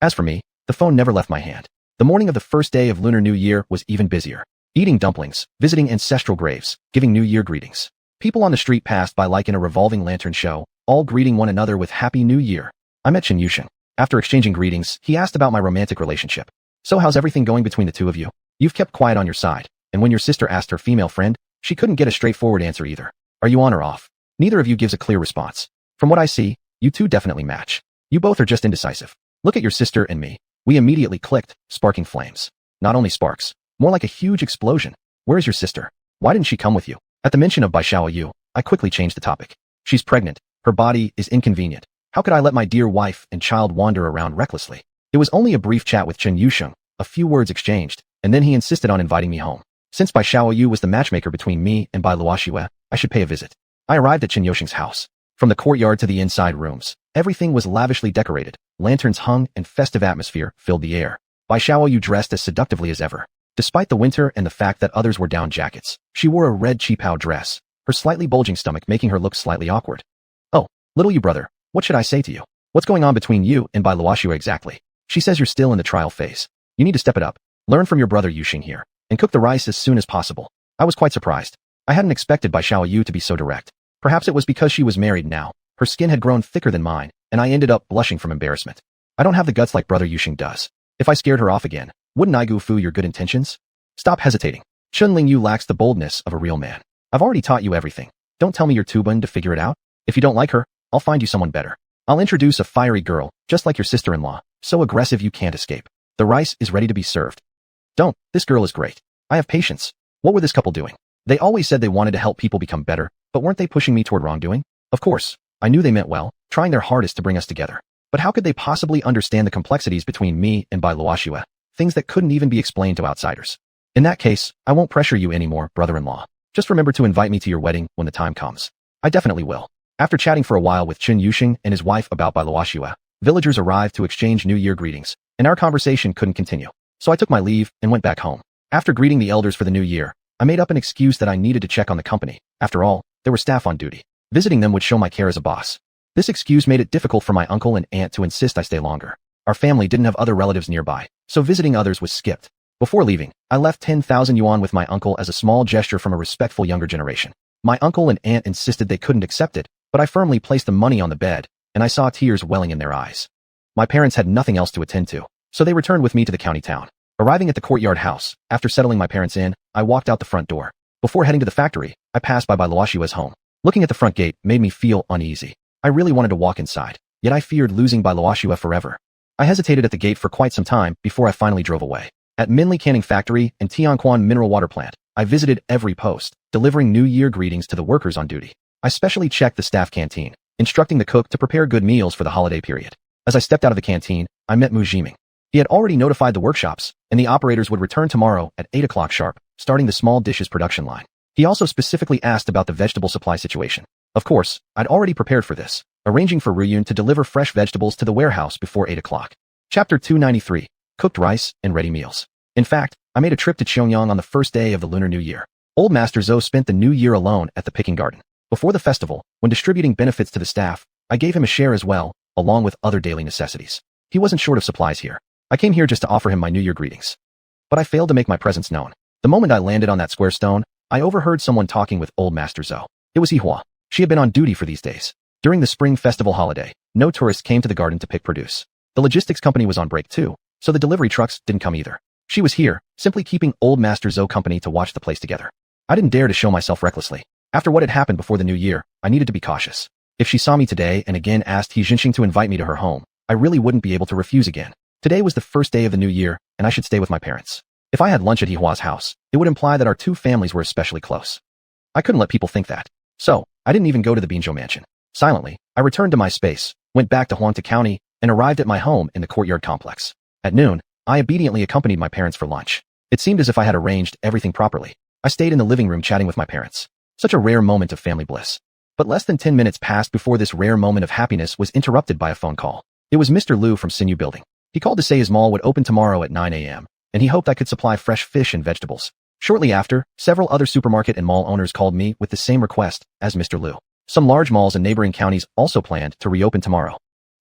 As for me, the phone never left my hand. The morning of the first day of Lunar New Year was even busier. Eating dumplings, visiting ancestral graves, giving New Year greetings. People on the street passed by like in a revolving lantern show, all greeting one another with Happy New Year. I met xiuxian. After exchanging greetings, he asked about my romantic relationship. So how's everything going between the two of you? You've kept quiet on your side, and when your sister asked her female friend, she couldn't get a straightforward answer either. Are you on or off? Neither of you gives a clear response. From what I see, you two definitely match. You both are just indecisive. Look at your sister and me. We immediately clicked, sparking flames. Not only sparks, more like a huge explosion. Where is your sister? Why didn't she come with you? At the mention of Bai Xiaoyu, I quickly changed the topic. She's pregnant. Her body is inconvenient. How could I let my dear wife and child wander around recklessly? It was only a brief chat with xiuxian, a few words exchanged, and then he insisted on inviting me home. Since Bai Xiaoyu was the matchmaker between me and Bai xiuxian, I should pay a visit. I arrived at xiuxian's house. From the courtyard to the inside rooms, everything was lavishly decorated. Lanterns hung and festive atmosphere filled the air. Bai Xiaoyu dressed as seductively as ever. Despite the winter and the fact that others wore down jackets, she wore a red qipao dress, her slightly bulging stomach making her look slightly awkward. Oh, little you brother, what should I say to you? What's going on between you and Bai xiuxian exactly? She says you're still in the trial phase. You need to step it up. Learn from your brother Yuxing here, and cook the rice as soon as possible. I was quite surprised. I hadn't expected Bai Xiaoyu to be so direct. Perhaps it was because she was married now. Her skin had grown thicker than mine, and I ended up blushing from embarrassment. I don't have the guts like brother Yuxing does. If I scared her off again, wouldn't I goof your good intentions? Stop hesitating. Chunling Yu lacks the boldness of a real man. I've already taught you everything. Don't tell me you're too bun to figure it out. If you don't like her, I'll find you someone better. I'll introduce a fiery girl, just like your sister-in-law, so aggressive you can't escape. The rice is ready to be served. Don't, this girl is great. I have patience. What were this couple doing? They always said they wanted to help people become better, but weren't they pushing me toward wrongdoing? Of course, I knew they meant well, trying their hardest to bring us together. But how could they possibly understand the complexities between me and Bai xiuxian, things that couldn't even be explained to outsiders? In that case, I won't pressure you anymore, brother-in-law. Just remember to invite me to your wedding when the time comes. I definitely will. After chatting for a while with xiuxian and his wife about Bai xiuxian, villagers arrived to exchange New Year greetings, and our conversation couldn't continue. So I took my leave and went back home. After greeting the elders for the new year, I made up an excuse that I needed to check on the company. After all, there were staff on duty. Visiting them would show my care as a boss. This excuse made it difficult for my uncle and aunt to insist I stay longer. Our family didn't have other relatives nearby, so visiting others was skipped. Before leaving, I left 10,000 yuan with my uncle as a small gesture from a respectful younger generation. My uncle and aunt insisted they couldn't accept it, but I firmly placed the money on the bed, and I saw tears welling in their eyes. My parents had nothing else to attend to, so they returned with me to the county town. Arriving at the courtyard house, after settling my parents in, I walked out the front door. Before heading to the factory, I passed by Bai xiuxian's home. Looking at the front gate made me feel uneasy. I really wanted to walk inside, yet I feared losing Bai xiuxian forever. I hesitated at the gate for quite some time before I finally drove away. At Minli Canning Factory and Tianquan Mineral Water Plant, I visited every post, delivering New Year greetings to the workers on duty. I specially checked the staff canteen, instructing the cook to prepare good meals for the holiday period. As I stepped out of the canteen, I met Mu Jiming. He had already notified the workshops, and the operators would return tomorrow at 8 o'clock sharp, starting the small dishes production line. He also specifically asked about the vegetable supply situation. Of course, I'd already prepared for this, arranging for Ruyun to deliver fresh vegetables to the warehouse before 8 o'clock. Chapter 293. Cooked rice and ready meals. In fact, I made a trip to Xiuxian on the first day of the Lunar New Year. Old Master Zhou spent the new year alone at the picking garden. Before the festival, when distributing benefits to the staff, I gave him a share as well, along with other daily necessities. He wasn't short of supplies here. I came here just to offer him my New Year greetings. But I failed to make my presence known. The moment I landed on that square stone, I overheard someone talking with Old Master Zhou. It was Yihua. She had been on duty for these days. During the spring festival holiday, no tourists came to the garden to pick produce. The logistics company was on break too, so the delivery trucks didn't come either. She was here, simply keeping Old Master Zhou company to watch the place together. I didn't dare to show myself recklessly. After what had happened before the new year, I needed to be cautious. If she saw me today and again asked xiuxian to invite me to her home, I really wouldn't be able to refuse again. Today was the first day of the new year, and I should stay with my parents. If I had lunch at Yihua's house, it would imply that our two families were especially close. I couldn't let people think that. So, I didn't even go to the Binzhou mansion. Silently, I returned to my space, went back to Huangta County, and arrived at my home in the courtyard complex. At noon, I obediently accompanied my parents for lunch. It seemed as if I had arranged everything properly. I stayed in the living room chatting with my parents. Such a rare moment of family bliss. But less than 10 minutes passed before this rare moment of happiness was interrupted by a phone call. It was Mr. Liu from Sinew Building. He called to say his mall would open tomorrow at 9 a.m., and he hoped I could supply fresh fish and vegetables. Shortly after, several other supermarket and mall owners called me with the same request as Mr. Liu. Some large malls in neighboring counties also planned to reopen tomorrow.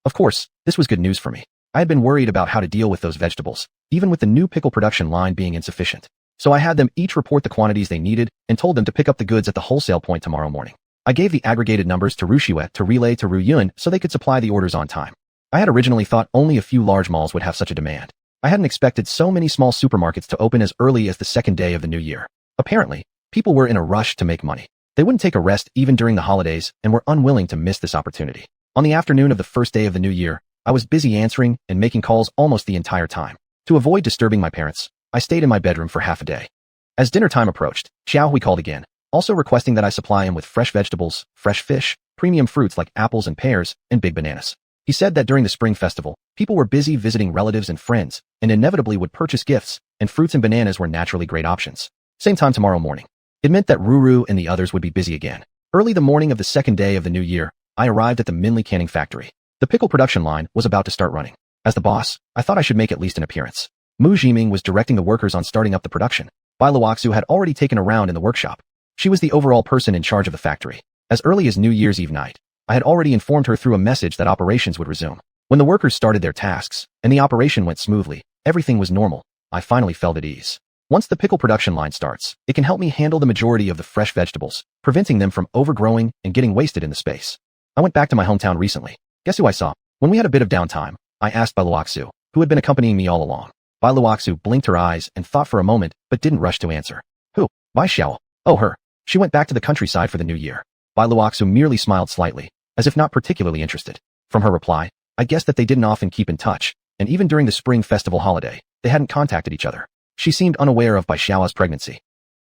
Of course, this was good news for me. I had been worried about how to deal with those vegetables, even with the new pickle production line being insufficient. So I had them each report the quantities they needed and told them to pick up the goods at the wholesale point tomorrow morning. I gave the aggregated numbers to Ruxiue to relay to Ruyun so they could supply the orders on time. I had originally thought only a few large malls would have such a demand. I hadn't expected so many small supermarkets to open as early as the second day of the new year. Apparently, people were in a rush to make money. They wouldn't take a rest even during the holidays and were unwilling to miss this opportunity. On the afternoon of the first day of the new year, I was busy answering and making calls almost the entire time. To avoid disturbing my parents, I stayed in my bedroom for half a day. As dinner time approached, Xiaohui called again, also requesting that I supply him with fresh vegetables, fresh fish, premium fruits like apples and pears, and big bananas. He said that during the spring festival, people were busy visiting relatives and friends, and inevitably would purchase gifts, and fruits and bananas were naturally great options. Same time tomorrow morning. It meant that Ruru and the others would be busy again. Early the morning of the second day of the new year, I arrived at the Minli canning factory. The pickle production line was about to start running. As the boss, I thought I should make at least an appearance. Mu Jiming was directing the workers on starting up the production. Bai Luoxu had already taken a round in the workshop. She was the overall person in charge of the factory. As early as New Year's Eve night, I had already informed her through a message that operations would resume. When the workers started their tasks, and the operation went smoothly, everything was normal. I finally felt at ease. Once the pickle production line starts, it can help me handle the majority of the fresh vegetables, preventing them from overgrowing and getting wasted in the space. I went back to my hometown recently. Guess who I saw? When we had a bit of downtime, I asked Bai Luoxu, who had been accompanying me all along. Bai Luoxu blinked her eyes and thought for a moment, but didn't rush to answer. Who? Bai Xiao. Oh, her. She went back to the countryside for the new year. Bai Luoxu merely smiled slightly, as if not particularly interested. From her reply, I guessed that they didn't often keep in touch, and even during the spring festival holiday, they hadn't contacted each other. She seemed unaware of Bai Xiao's pregnancy.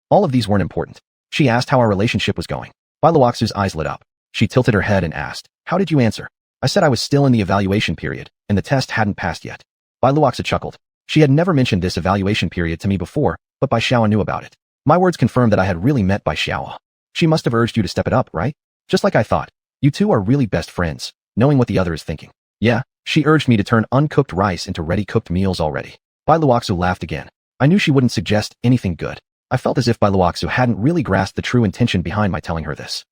All of these weren't important. She asked how our relationship was going. Bai Luoxu's eyes lit up. She tilted her head and asked, "How did you answer?" I said I was still in the evaluation period, and the test hadn't passed yet. Bai Luoxu chuckled. She had never mentioned this evaluation period to me before, but Bai Xiao knew about it. My words confirmed that I had really met Bai Xiao. She must have urged you to step it up, right? Just like I thought. You two are really best friends, knowing what the other is thinking. Yeah, she urged me to turn uncooked rice into ready-cooked meals already. Bai Luoxu laughed again. I knew she wouldn't suggest anything good. I felt as if Bai Luoxu hadn't really grasped the true intention behind my telling her this.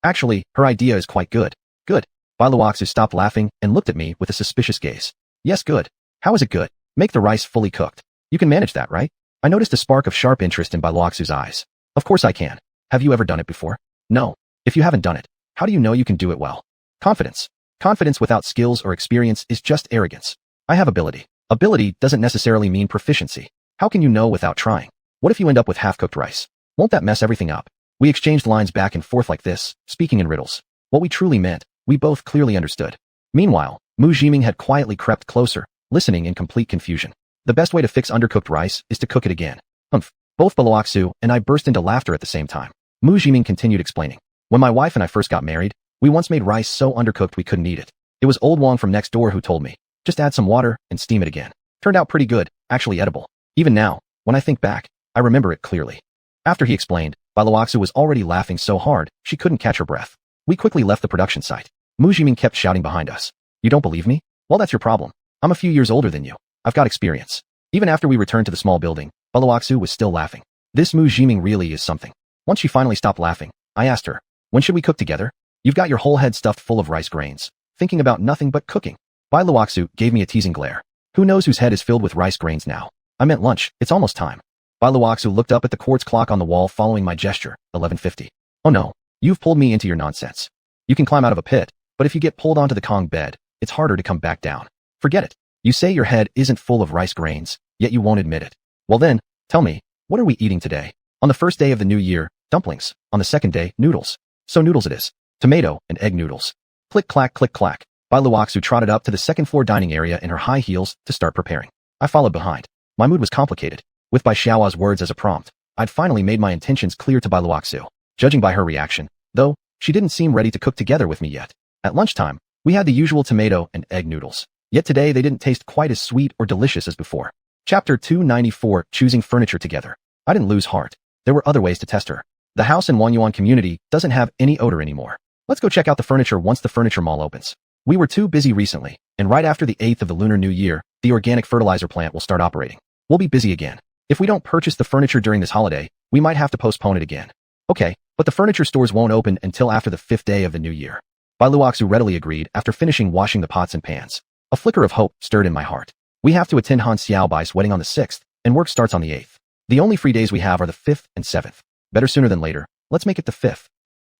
Actually, her idea is quite good. Good. Bai Luoxu stopped laughing and looked at me with a suspicious gaze. Yes, good. How is it good? Make the rice fully cooked. You can manage that, right? I noticed a spark of sharp interest in Bai Luoxu's eyes. Of course I can. Have you ever done it before? No. If you haven't done it, how do you know you can do it well? Confidence. Confidence without skills or experience is just arrogance. I have ability. Ability doesn't necessarily mean proficiency. How can you know without trying? What if you end up with half-cooked rice? Won't that mess everything up? We exchanged lines back and forth like this, speaking in riddles. What we truly meant, we both clearly understood. Meanwhile, Mu Jiming had quietly crept closer, listening in complete confusion. The best way to fix undercooked rice is to cook it again. Humph. Both Bai Luoxu and I burst into laughter at the same time. Mu Jiming continued explaining. When my wife and I first got married, we once made rice so undercooked we couldn't eat it. It was old Wang from next door who told me, just add some water and steam it again. Turned out pretty good, actually edible. Even now, when I think back, I remember it clearly. After he explained, Bai Luoxu was already laughing so hard, she couldn't catch her breath. We quickly left the production site. Mu Jiming kept shouting behind us. You don't believe me? Well, that's your problem. I'm a few years older than you. I've got experience. Even after we returned to the small building, Balawaxu was still laughing. This Mu Jiming really is something. Once she finally stopped laughing, I asked her, when should we cook together? You've got your whole head stuffed full of rice grains, thinking about nothing but cooking. Balawaxu gave me a teasing glare. Who knows whose head is filled with rice grains now? I meant lunch. It's almost time. Balawaxu looked up at the quartz clock on the wall following my gesture. 11:50. Oh no, you've pulled me into your nonsense. You can climb out of a pit, but if you get pulled onto the Kong bed, it's harder to come back down. Forget it. You say your head isn't full of rice grains, yet you won't admit it. Well then, tell me, what are we eating today? On the first day of the new year, dumplings. On the second day, noodles. So noodles it is. Tomato and egg noodles. Click clack click clack. Balawaxu trotted up to the second floor dining area in her high heels to start preparing. I followed behind. My mood was complicated. With Bai Xiao's words as a prompt, I'd finally made my intentions clear to Balawaxu. Judging by her reaction, though, she didn't seem ready to cook together with me yet. At lunchtime, we had the usual tomato and egg noodles. Yet today they didn't taste quite as sweet or delicious as before. Chapter 294, Choosing Furniture Together. I didn't lose heart. There were other ways to test her. The house in Xuanhuan community doesn't have any odor anymore. Let's go check out the furniture once the furniture mall opens. We were too busy recently, and right after the 8th of the Lunar New Year, the organic fertilizer plant will start operating. We'll be busy again. If we don't purchase the furniture during this holiday, we might have to postpone it again. Okay, but the furniture stores won't open until after the 5th day of the new year. Balawaxu readily agreed after finishing washing the pots and pans. A flicker of hope stirred in my heart. We have to attend Han Xiaobai's wedding on the 6th, and work starts on the 8th. The only free days we have are the 5th and 7th. Better sooner than later. Let's make it the 5th.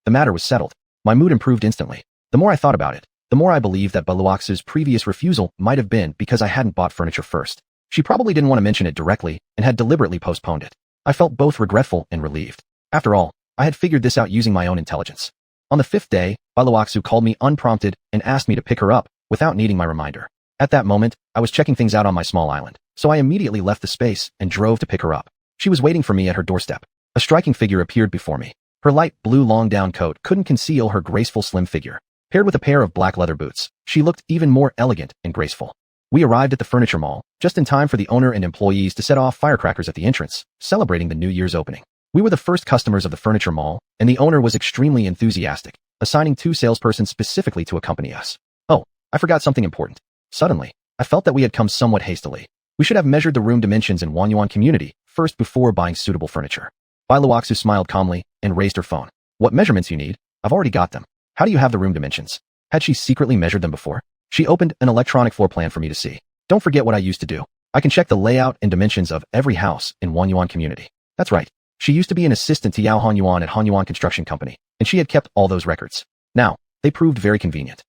The matter was settled. My mood improved instantly. The more I thought about it, the more I believed that Balawaxu's previous refusal might have been because I hadn't bought furniture first. She probably didn't want to mention it directly and had deliberately postponed it. I felt both regretful and relieved. After all, I had figured this out using my own intelligence. On the 5th day, Balawaxu called me unprompted and asked me to pick her up without needing my reminder. At that moment, I was checking things out on my small island, so I immediately left the space and drove to pick her up. She was waiting for me at her doorstep. A striking figure appeared before me. Her light blue long-down coat couldn't conceal her graceful slim figure. Paired with a pair of black leather boots, she looked even more elegant and graceful. We arrived at the furniture mall, just in time for the owner and employees to set off firecrackers at the entrance, celebrating the New Year's opening. We were the first customers of the furniture mall, and the owner was extremely enthusiastic, assigning 2 salespersons specifically to accompany us. Oh, I forgot something important. Suddenly, I felt that we had come somewhat hastily. We should have measured the room dimensions in Xuanhuan community first before buying suitable furniture. Balawaxu smiled calmly and raised her phone. What measurements you need? I've already got them. How do you have the room dimensions? Had she secretly measured them before? She opened an electronic floor plan for me to see. Don't forget what I used to do. I can check the layout and dimensions of every house in Xuanhuan community. That's right. She used to be an assistant to Yao Hanyuan at Hanyuan Construction Company, and she had kept all those records. Now, they proved very convenient.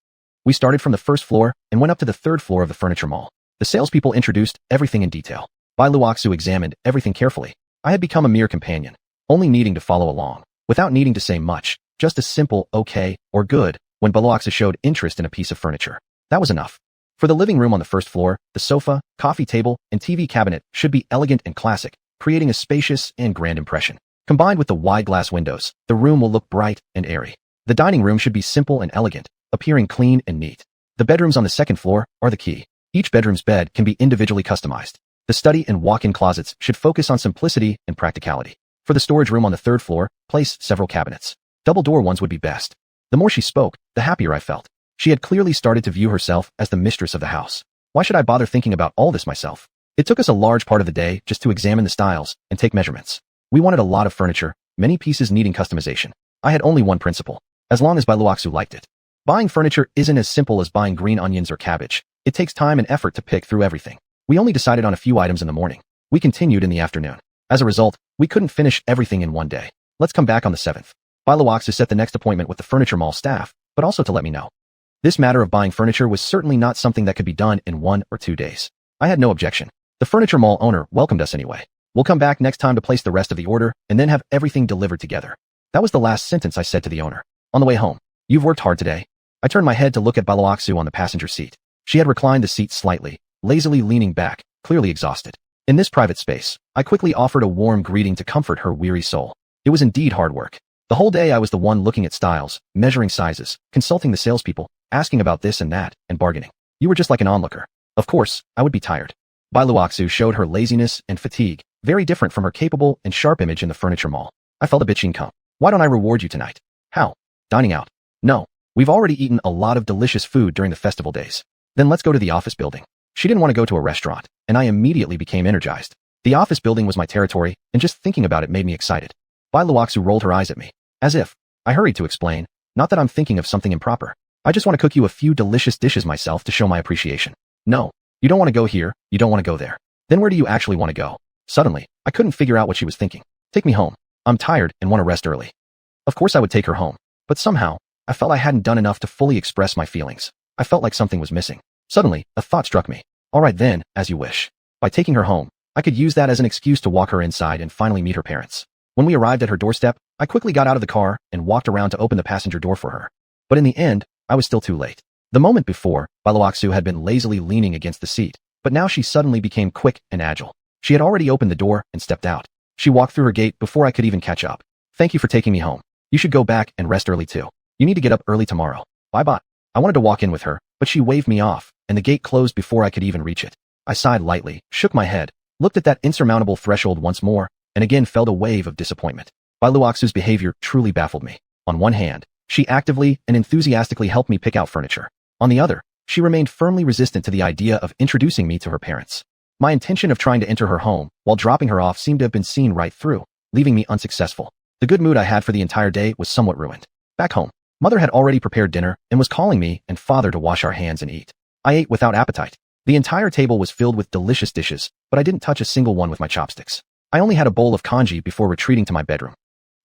We started from the 1st floor and went up to the 3rd floor of the furniture mall. The salespeople introduced everything in detail. Balawaxu examined everything carefully. I had become a mere companion, only needing to follow along, without needing to say much, just a simple okay or good when Balawaxu showed interest in a piece of furniture. That was enough. For the living room on the 1st floor, the sofa, coffee table, and TV cabinet should be elegant and classic, creating a spacious and grand impression. Combined with the wide glass windows, the room will look bright and airy. The dining room should be simple and elegant, appearing clean and neat. The bedrooms on the 2nd floor are the key. Each bedroom's bed can be individually customized. The study and walk-in closets should focus on simplicity and practicality. For the storage room on the 3rd floor, place several cabinets. Double-door ones would be best. The more she spoke, the happier I felt. She had clearly started to view herself as the mistress of the house. Why should I bother thinking about all this myself? It took us a large part of the day just to examine the styles and take measurements. We wanted a lot of furniture, many pieces needing customization. I had only one principle, as long as Balawaxu liked it. Buying furniture isn't as simple as buying green onions or cabbage. It takes time and effort to pick through everything. We only decided on a few items in the morning. We continued in the afternoon. As a result, we couldn't finish everything in one day. Let's come back on the 7th. Balawaxu set the next appointment with the furniture mall staff, but also to let me know. This matter of buying furniture was certainly not something that could be done in 1 or 2 days. I had no objection. The furniture mall owner welcomed us anyway. We'll come back next time to place the rest of the order and then have everything delivered together. That was the last sentence I said to the owner. On the way home, you've worked hard today. I turned my head to look at Balawaxu on the passenger seat. She had reclined the seat slightly, lazily leaning back, clearly exhausted. In this private space, I quickly offered a warm greeting to comfort her weary soul. It was indeed hard work. The whole day I was the one looking at styles, measuring sizes, consulting the salespeople, asking about this and that, and bargaining. You were just like an onlooker. Of course, I would be tired. Balawaxu showed her laziness and fatigue, very different from her capable and sharp image in the furniture mall. I felt a bit chinkung. Why don't I reward you tonight? How? Dining out. No, we've already eaten a lot of delicious food during the festival days. Then let's go to the office building. She didn't want to go to a restaurant, and I immediately became energized. The office building was my territory, and just thinking about it made me excited. Bai Luoxu rolled her eyes at me, as if. I hurried to explain, not that I'm thinking of something improper. I just want to cook you a few delicious dishes myself to show my appreciation. No, you don't want to go here, you don't want to go there. Then where do you actually want to go? Suddenly, I couldn't figure out what she was thinking. Take me home. I'm tired and want to rest early. Of course I would take her home, but somehow, I felt I hadn't done enough to fully express my feelings. I felt like something was missing. Suddenly, a thought struck me. All right then, as you wish. By taking her home, I could use that as an excuse to walk her inside and finally meet her parents. When we arrived at her doorstep, I quickly got out of the car and walked around to open the passenger door for her. But in the end, I was still too late. The moment before, Bai Luoxu had been lazily leaning against the seat, but now she suddenly became quick and agile. She had already opened the door and stepped out. She walked through her gate before I could even catch up. Thank you for taking me home. You should go back and rest early too. You need to get up early tomorrow. Bye-bye. I wanted to walk in with her, but she waved me off, and the gate closed before I could even reach it. I sighed lightly, shook my head, looked at that insurmountable threshold once more, and again felt a wave of disappointment. Bai Luoxu's behavior truly baffled me. On one hand, she actively and enthusiastically helped me pick out furniture. On the other, she remained firmly resistant to the idea of introducing me to her parents. My intention of trying to enter her home while dropping her off seemed to have been seen right through, leaving me unsuccessful. The good mood I had for the entire day was somewhat ruined. Back home, Mother had already prepared dinner and was calling me and Father to wash our hands and eat. I ate without appetite. The entire table was filled with delicious dishes, but I didn't touch a single one with my chopsticks. I only had a bowl of congee before retreating to my bedroom.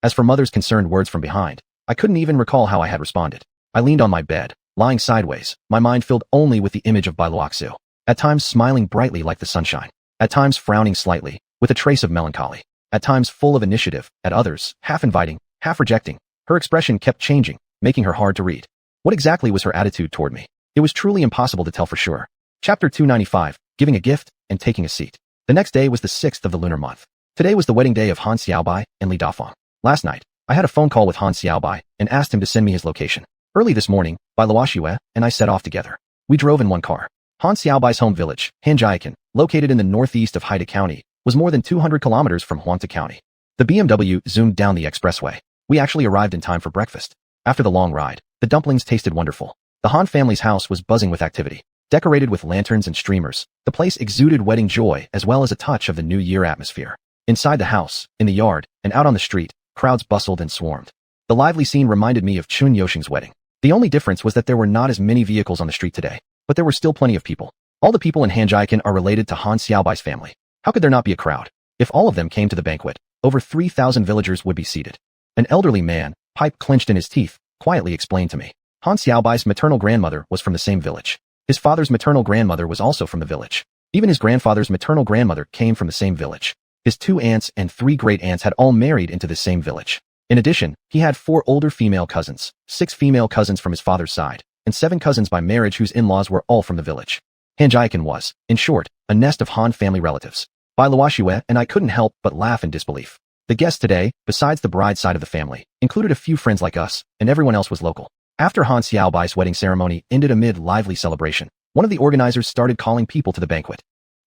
As for Mother's concerned words from behind, I couldn't even recall how I had responded. I leaned on my bed, lying sideways, my mind filled only with the image of Bai Luoxu, at times smiling brightly like the sunshine, at times frowning slightly, with a trace of melancholy, at times full of initiative, at others, half inviting, half rejecting. Her expression kept changing, making her hard to read. What exactly was her attitude toward me? It was truly impossible to tell for sure. Chapter 295, Giving a Gift and Taking a Seat. The next day was the 6th of the lunar month. Today was the wedding day of Han Xiaobai and Li Dafeng. Last night, I had a phone call with Han Xiaobai and asked him to send me his location. Early this morning, Bai Luoxu and I set off together. We drove in one car. Han Xiaobai's home village, Xianxia, located in the northeast of Haida County, was more than 200 kilometers from Huanta County. The BMW zoomed down the expressway. We actually arrived in time for breakfast. After the long ride, the dumplings tasted wonderful. The Han family's house was buzzing with activity. Decorated with lanterns and streamers, the place exuded wedding joy as well as a touch of the New Year atmosphere. Inside the house, in the yard, and out on the street, crowds bustled and swarmed. The lively scene reminded me of Chun Yoshing's wedding. The only difference was that there were not as many vehicles on the street today, but there were still plenty of people. All the people in Xianxia are related to Han Xiaobai's family. How could there not be a crowd? If all of them came to the banquet, over 3,000 villagers would be seated. An elderly man, pipe clenched in his teeth, quietly explained to me. Han Xiaobai's maternal grandmother was from the same village. His father's maternal grandmother was also from the village. Even his grandfather's maternal grandmother came from the same village. His 2 aunts and 3 great-aunts had all married into the same village. In addition, he had 4 older female cousins, 6 female cousins from his father's side, and 7 cousins by marriage whose in-laws were all from the village. Xianxia was, in short, a nest of Han family relatives. Bai Luoxu and I couldn't help but laugh in disbelief. The guests today, besides the bride's side of the family, included a few friends like us, and everyone else was local. After Han Xiaobai's wedding ceremony ended amid lively celebration, one of the organizers started calling people to the banquet.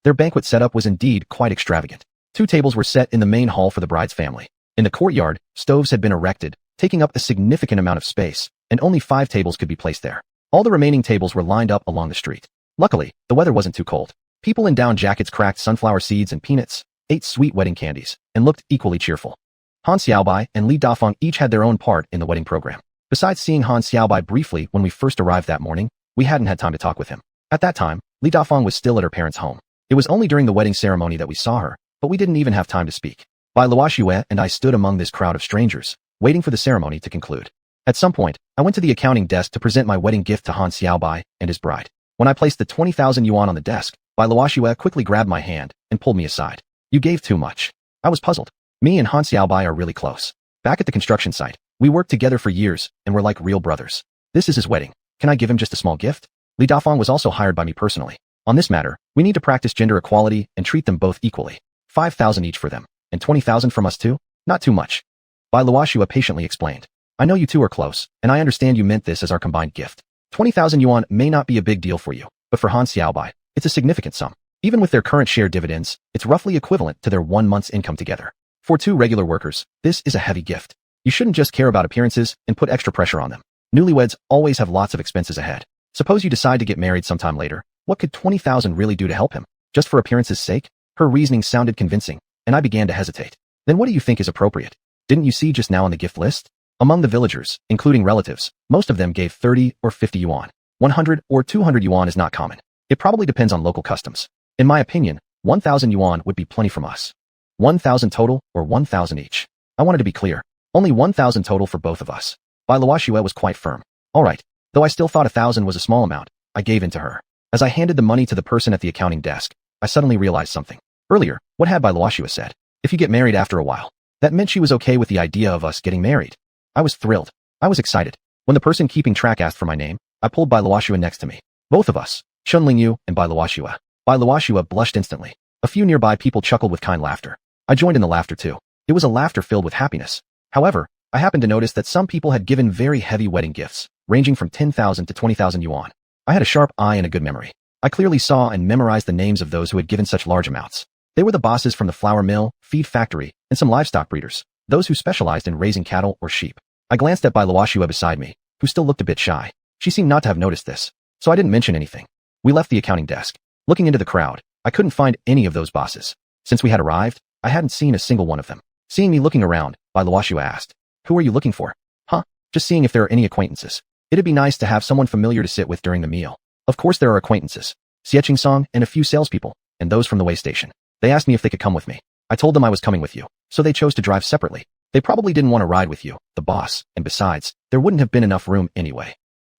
Their banquet setup was indeed quite extravagant. 2 tables were set in the main hall for the bride's family. In the courtyard, stoves had been erected, taking up a significant amount of space, and only 5 tables could be placed there. All the remaining tables were lined up along the street. Luckily, the weather wasn't too cold. People in down jackets cracked sunflower seeds and peanuts, ate sweet wedding candies, and looked equally cheerful. Han Xiaobai and Li Dafeng each had their own part in the wedding program. Besides seeing Han Xiaobai briefly when we first arrived that morning, we hadn't had time to talk with him. At that time, Li Dafeng was still at her parents' home. It was only during the wedding ceremony that we saw her, but we didn't even have time to speak. Bai Luoxu and I stood among this crowd of strangers, waiting for the ceremony to conclude. At some point, I went to the accounting desk to present my wedding gift to Han Xiaobai and his bride. When I placed the 20,000 yuan on the desk, Bai Luoxu quickly grabbed my hand and pulled me aside. You gave too much. I was puzzled. Me and Han Xiaobai are really close. Back at the construction site, we worked together for years and were like real brothers. This is his wedding. Can I give him just a small gift? Li Dafeng was also hired by me personally. On this matter, we need to practice gender equality and treat them both equally. 5,000 each for them, and 20,000 from us too? Not too much. Bai Luoxu patiently explained. I know you two are close, and I understand you meant this as our combined gift. 20,000 yuan may not be a big deal for you, but for Han Xiaobai, it's a significant sum. Even with their current share dividends, it's roughly equivalent to their 1 month's income together. For 2 regular workers, this is a heavy gift. You shouldn't just care about appearances and put extra pressure on them. Newlyweds always have lots of expenses ahead. Suppose you decide to get married sometime later. What could 20,000 really do to help him? Just for appearance's sake? Her reasoning sounded convincing, and I began to hesitate. Then what do you think is appropriate? Didn't you see just now on the gift list? Among the villagers, including relatives, most of them gave 30 or 50 yuan. 100 or 200 yuan is not common. It probably depends on local customs. In my opinion, 1,000 yuan would be plenty from us. 1,000 total or 1,000 each. I wanted to be clear. Only 1,000 total for both of us. Bai Luoxue was quite firm. All right. Though I still thought 1,000 was a small amount, I gave in to her. As I handed the money to the person at the accounting desk, I suddenly realized something. Earlier, what had Bai Luoxue said? If you get married after a while, that meant she was okay with the idea of us getting married. I was thrilled. I was excited. When the person keeping track asked for my name, I pulled Bai Luoxue next to me. Both of us, Chun Lingyu and Bai Luoxue. Bai Luoxue blushed instantly. A few nearby people chuckled with kind laughter. I joined in the laughter too. It was a laughter filled with happiness. However, I happened to notice that some people had given very heavy wedding gifts, ranging from 10,000 to 20,000 yuan. I had a sharp eye and a good memory. I clearly saw and memorized the names of those who had given such large amounts. They were the bosses from the flour mill, feed factory, and some livestock breeders, those who specialized in raising cattle or sheep. I glanced at Bai Luoxue beside me, who still looked a bit shy. She seemed not to have noticed this, so I didn't mention anything. We left the accounting desk. Looking into the crowd, I couldn't find any of those bosses. Since we had arrived, I hadn't seen a single one of them. Seeing me looking around, Bai Luoxue asked, "Who are you looking for?" "Huh? Just seeing if there are any acquaintances. It'd be nice to have someone familiar to sit with during the meal." Of course there are acquaintances. Xiuxian and a few salespeople, and those from the way station. They asked me if they could come with me. I told them I was coming with you, so they chose to drive separately. They probably didn't want to ride with you, the boss, and besides, there wouldn't have been enough room anyway.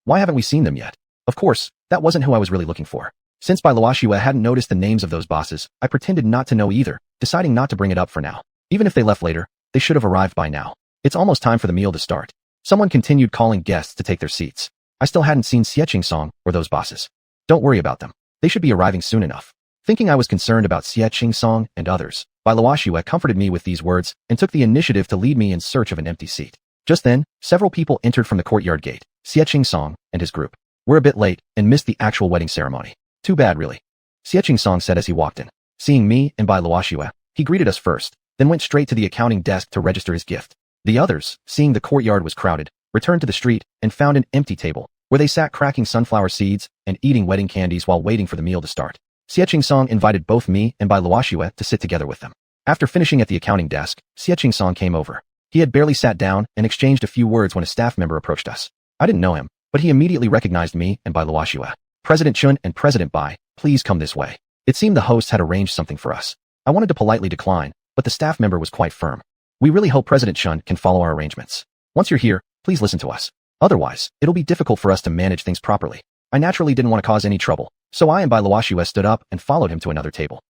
Why haven't we seen them yet? Of course, that wasn't who I was really looking for. Since Bai Luoxue hadn't noticed the names of those bosses, I pretended not to know either, deciding not to bring it up for now. Even if they left later, they should have arrived by now. It's almost time for the meal to start. Someone continued calling guests to take their seats. I still hadn't seen xiuxian or those bosses. Don't worry about them. They should be arriving soon enough. Thinking I was concerned about xiuxian and others, Bai Luoxue comforted me with these words and took the initiative to lead me in search of an empty seat. Just then, several people entered from the courtyard gate. Xiuxian and his group. "We're a bit late and missed the actual wedding ceremony. Too bad, really," Xiuxian said as he walked in. Seeing me and Bai Luoxue, he greeted us first, then went straight to the accounting desk to register his gift. The others, seeing the courtyard was crowded, returned to the street and found an empty table, where they sat cracking sunflower seeds and eating wedding candies while waiting for the meal to start. Xiuxian invited both me and Bai Luoxue to sit together with them. After finishing at the accounting desk, Xiuxian came over. He had barely sat down and exchanged a few words when a staff member approached us. I didn't know him, but he immediately recognized me and Bai Luoxue. "President Chun and President Bai, please come this way." It seemed the host had arranged something for us. I wanted to politely decline, but the staff member was quite firm. "We really hope President Chun can follow our arrangements. Once you're here, please listen to us. Otherwise, it'll be difficult for us to manage things properly." I naturally didn't want to cause any trouble, so I and Bai Luoxue stood up and followed him to another table.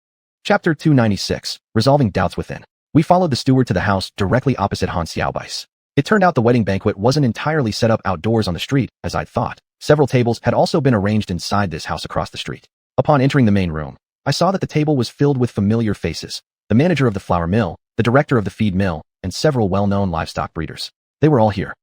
Chapter 296, Resolving Doubts Within. We followed the steward to the house directly opposite Han Xiaobai's. It turned out the wedding banquet wasn't entirely set up outdoors on the street, as I'd thought. Several tables had also been arranged inside this house across the street. Upon entering the main room, I saw that the table was filled with familiar faces. The manager of the flour mill, the director of the feed mill, and several well-known livestock breeders. They were all here.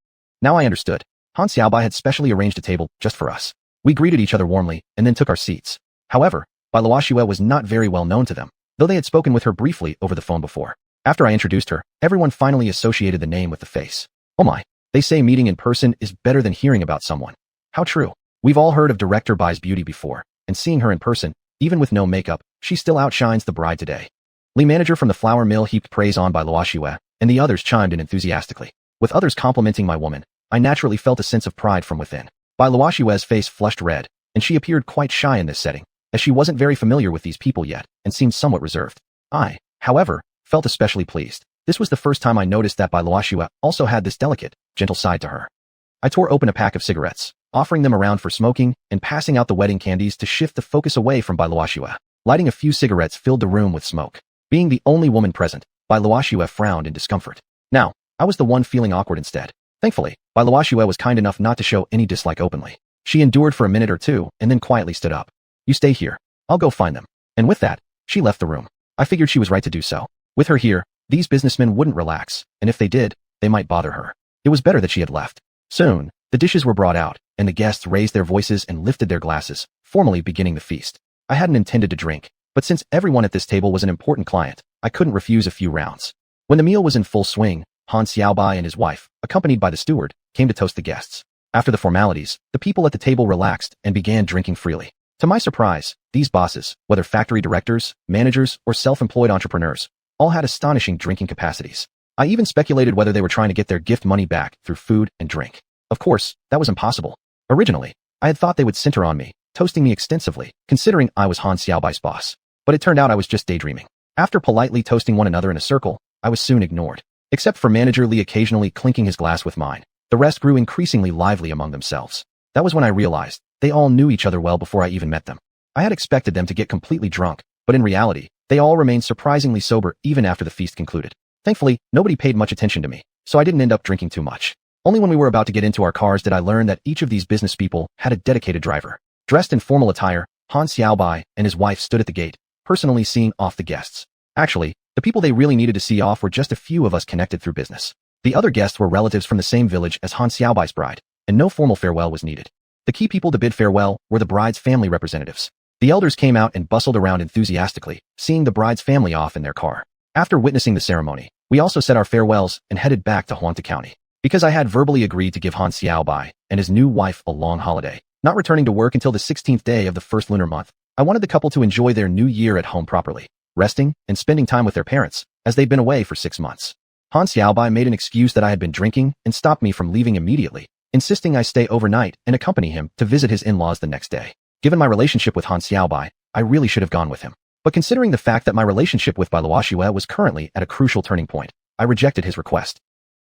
Now I understood. Han Xiaobai had specially arranged a table just for us. We greeted each other warmly and then took our seats. However, Bai Luoxue was not very well known to them, though they had spoken with her briefly over the phone before. After I introduced her, everyone finally associated the name with the face. Oh my, they say meeting in person is better than hearing about someone. How true. We've all heard of Director Bai's beauty before, and seeing her in person, even with no makeup, she still outshines the bride today. Li manager from the flour mill heaped praise on Bai Luoxue, and the others chimed in enthusiastically. With others complimenting my woman, I naturally felt a sense of pride from within. Bai Luoxue's face flushed red, and she appeared quite shy in this setting, as she wasn't very familiar with these people yet, and seemed somewhat reserved. I, however, felt especially pleased. This was the first time I noticed that Bai Luoxue also had this delicate, gentle side to her. I tore open a pack of cigarettes, offering them around for smoking, and passing out the wedding candies to shift the focus away from Bai Luoxue. Lighting a few cigarettes filled the room with smoke. Being the only woman present, Bai Luoxue frowned in discomfort. Now, I was the one feeling awkward instead. Thankfully, Bai Luoxue was kind enough not to show any dislike openly. She endured for a minute or two and then quietly stood up. "You stay here. I'll go find them." And with that, she left the room. I figured she was right to do so. With her here, these businessmen wouldn't relax, and if they did, they might bother her. It was better that she had left. Soon, the dishes were brought out, and the guests raised their voices and lifted their glasses, formally beginning the feast. I hadn't intended to drink, but since everyone at this table was an important client, I couldn't refuse a few rounds. When the meal was in full swing, Han Xiaobai and his wife, accompanied by the steward, came to toast the guests. After the formalities, the people at the table relaxed and began drinking freely. To my surprise, these bosses, whether factory directors, managers, or self-employed entrepreneurs, all had astonishing drinking capacities. I even speculated whether they were trying to get their gift money back through food and drink. Of course, that was impossible. Originally, I had thought they would center on me, toasting me extensively, considering I was Han Xiaobai's boss. But it turned out I was just daydreaming. After politely toasting one another in a circle, I was soon ignored. Except for Manager Li occasionally clinking his glass with mine, the rest grew increasingly lively among themselves. That was when I realized they all knew each other well before I even met them. I had expected them to get completely drunk, but in reality, they all remained surprisingly sober even after the feast concluded. Thankfully, nobody paid much attention to me, so I didn't end up drinking too much. Only when we were about to get into our cars did I learn that each of these business people had a dedicated driver. Dressed in formal attire, Han Xiaobai and his wife stood at the gate, personally seeing off the guests. Actually, the people they really needed to see off were just a few of us connected through business. The other guests were relatives from the same village as Han Xiaobai's bride, and no formal farewell was needed. The key people to bid farewell were the bride's family representatives. The elders came out and bustled around enthusiastically, seeing the bride's family off in their car. After witnessing the ceremony, we also said our farewells and headed back to Huanta County. Because I had verbally agreed to give Han Xiaobai and his new wife a long holiday, not returning to work until the 16th day of the first lunar month, I wanted the couple to enjoy their new year at home properly, resting and spending time with their parents, as they'd been away for 6 months. Han Xiaobai made an excuse that I had been drinking and stopped me from leaving immediately, insisting I stay overnight and accompany him to visit his in-laws the next day. Given my relationship with Han Xiaobai, I really should have gone with him. But considering the fact that my relationship with Bai Luoxue was currently at a crucial turning point, I rejected his request.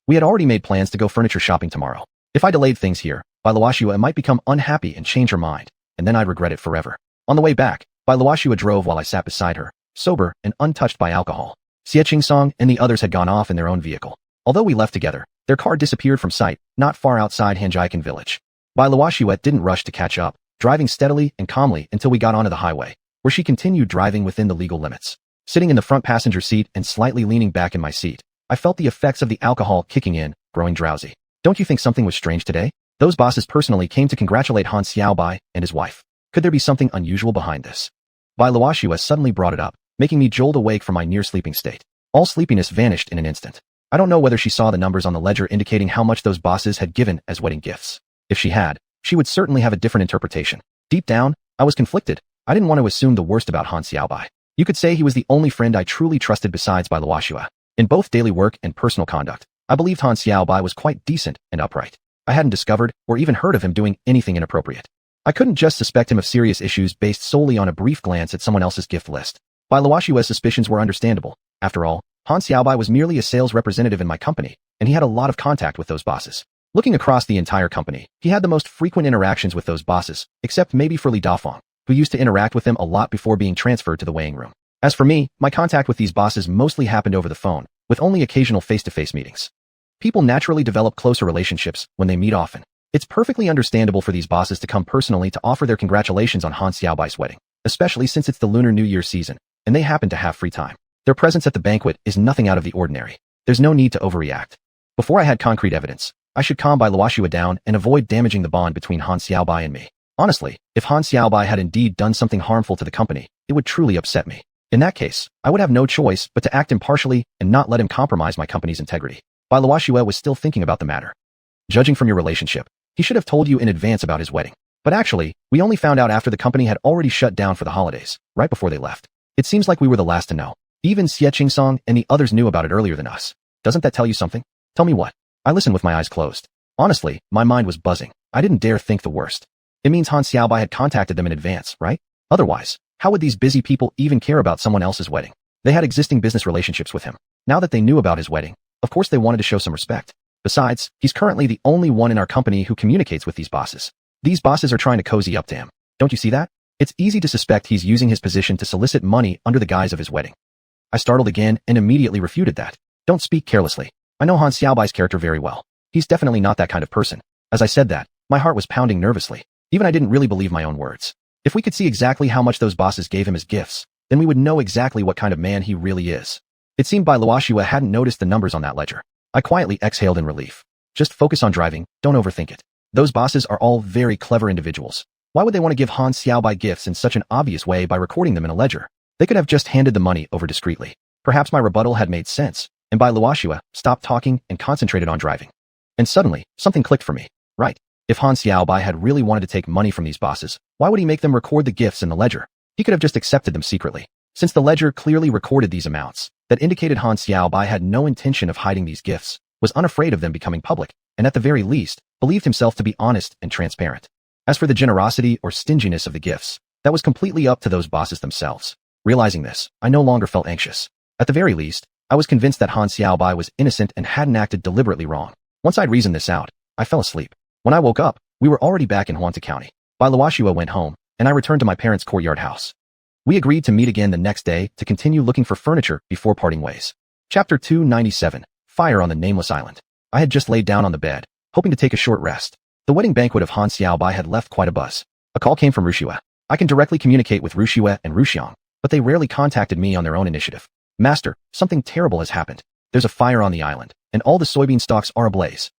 We had already made plans to go furniture shopping tomorrow. If I delayed things here, Bai Luoxue might become unhappy and change her mind, and then I'd regret it forever. On the way back, Bai Luoxue drove while I sat beside her, sober and untouched by alcohol. Xiuxian and the others had gone off in their own vehicle. Although we left together, their car disappeared from sight, not far outside Hanjiakan village. Bai Luoxue didn't rush to catch up, driving steadily and calmly until we got onto the highway, where she continued driving within the legal limits. Sitting in the front passenger seat and slightly leaning back in my seat, I felt the effects of the alcohol kicking in, growing drowsy. Don't you think something was strange today? Those bosses personally came to congratulate Han Xiaobai and his wife. Could there be something unusual behind this? Bai Luoxue suddenly brought it up, making me jolt awake from my near-sleeping state. All sleepiness vanished in an instant. I don't know whether she saw the numbers on the ledger indicating how much those bosses had given as wedding gifts. If she had, she would certainly have a different interpretation. Deep down, I was conflicted. I didn't want to assume the worst about Han Xiaobai. You could say he was the only friend I truly trusted besides Bai Luoxue. In both daily work and personal conduct, I believed Han Xiaobai was quite decent and upright. I hadn't discovered or even heard of him doing anything inappropriate. I couldn't just suspect him of serious issues based solely on a brief glance at someone else's gift list. Bai Luoxue's suspicions were understandable. After all, Han Xiaobai was merely a sales representative in my company, and he had a lot of contact with those bosses. Looking across the entire company, he had the most frequent interactions with those bosses, except maybe for Li Dafeng, who used to interact with them a lot before being transferred to the weighing room. As for me, my contact with these bosses mostly happened over the phone, with only occasional face-to-face meetings. People naturally develop closer relationships when they meet often. It's perfectly understandable for these bosses to come personally to offer their congratulations on Han Xiaobai's wedding, especially since it's the Lunar New Year season, and they happen to have free time. Their presence at the banquet is nothing out of the ordinary. There's no need to overreact. Before I had concrete evidence, I should calm Bai Luoxue down and avoid damaging the bond between Han Xiaobai and me. Honestly, if Han Xiaobai had indeed done something harmful to the company, it would truly upset me. In that case, I would have no choice but to act impartially and not let him compromise my company's integrity. Bai Luoxue was still thinking about the matter. Judging from your relationship, he should have told you in advance about his wedding. But actually, we only found out after the company had already shut down for the holidays, right before they left. It seems like we were the last to know. Even Xiuxian and the others knew about it earlier than us. Doesn't that tell you something? Tell me what? I listened with my eyes closed. Honestly, my mind was buzzing. I didn't dare think the worst. It means Han Xiaobai had contacted them in advance, right? Otherwise, how would these busy people even care about someone else's wedding? They had existing business relationships with him. Now that they knew about his wedding, of course they wanted to show some respect. Besides, he's currently the only one in our company who communicates with these bosses. These bosses are trying to cozy up to him. Don't you see that? It's easy to suspect he's using his position to solicit money under the guise of his wedding. I startled again and immediately refuted that. Don't speak carelessly. I know Han Xiaobai's character very well. He's definitely not that kind of person. As I said that, my heart was pounding nervously. Even I didn't really believe my own words. If we could see exactly how much those bosses gave him as gifts, then we would know exactly what kind of man he really is. It seemed Bai Luoxue hadn't noticed the numbers on that ledger. I quietly exhaled in relief. Just focus on driving, don't overthink it. Those bosses are all very clever individuals. Why would they want to give Han Xiaobai gifts in such an obvious way by recording them in a ledger? They could have just handed the money over discreetly. Perhaps my rebuttal had made sense, and Bai Luoxue stopped talking and concentrated on driving. And suddenly, something clicked for me. Right. If Han Xiaobai had really wanted to take money from these bosses, why would he make them record the gifts in the ledger? He could have just accepted them secretly. Since the ledger clearly recorded these amounts, that indicated Han Xiaobai had no intention of hiding these gifts, was unafraid of them becoming public, and at the very least, believed himself to be honest and transparent. As for the generosity or stinginess of the gifts, that was completely up to those bosses themselves. Realizing this, I no longer felt anxious. At the very least, I was convinced that Han Xiaobai was innocent and hadn't acted deliberately wrong. Once I'd reasoned this out, I fell asleep. When I woke up, we were already back in Huanta County. Bai Luoxua went home, and I returned to my parents' courtyard house. We agreed to meet again the next day to continue looking for furniture before parting ways. Chapter 297, Fire on the Nameless Island. I had just laid down on the bed, hoping to take a short rest. The wedding banquet of Han Xiaobai had left quite a buzz. A call came from Ruxue. I can directly communicate with Ruxue and Ruxiang, but they rarely contacted me on their own initiative. Master, something terrible has happened. There's a fire on the island, and all the soybean stalks are ablaze.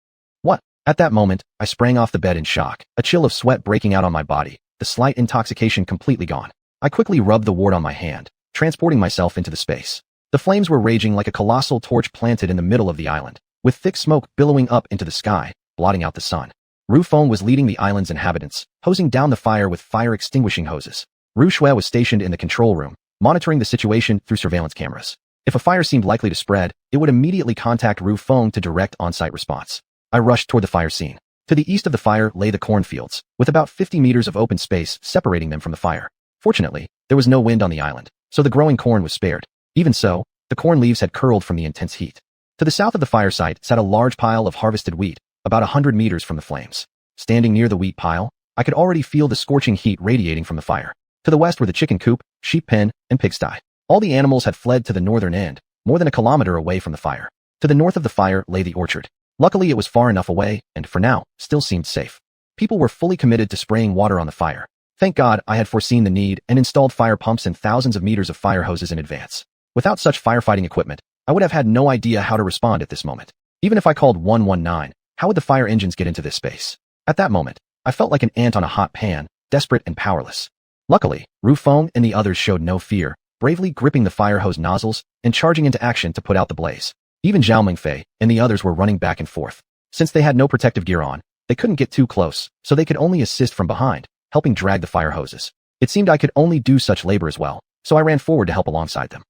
What? At that moment, I sprang off the bed in shock, a chill of sweat breaking out on my body, the slight intoxication completely gone. I quickly rubbed the wart on my hand, transporting myself into the space. The flames were raging like a colossal torch planted in the middle of the island, with thick smoke billowing up into the sky, blotting out the sun. Ru Feng was leading the island's inhabitants, hosing down the fire with fire-extinguishing hoses. Ru Shui was stationed in the control room, monitoring the situation through surveillance cameras. If a fire seemed likely to spread, it would immediately contact Ru Feng to direct on-site response. I rushed toward the fire scene. To the east of the fire lay the cornfields, with about 50 meters of open space separating them from the fire. Fortunately, there was no wind on the island, so the growing corn was spared. Even so, the corn leaves had curled from the intense heat. To the south of the fire site sat a large pile of harvested wheat, about 100 meters from the flames. Standing near the wheat pile, I could already feel the scorching heat radiating from the fire. To the west were the chicken coop, sheep pen, and pigsty. All the animals had fled to the northern end, more than a kilometer away from the fire. To the north of the fire lay the orchard. Luckily it was far enough away, and for now, still seemed safe. People were fully committed to spraying water on the fire. Thank God I had foreseen the need and installed fire pumps and thousands of meters of fire hoses in advance. Without such firefighting equipment, I would have had no idea how to respond at this moment. Even if I called 119, how would the fire engines get into this space? At that moment, I felt like an ant on a hot pan, desperate and powerless. Luckily, Ru Feng and the others showed no fear, bravely gripping the fire hose nozzles and charging into action to put out the blaze. Even Zhao Mingfei and the others were running back and forth. Since they had no protective gear on, they couldn't get too close, so they could only assist from behind, helping drag the fire hoses. It seemed I could only do such labor as well, so I ran forward to help alongside them.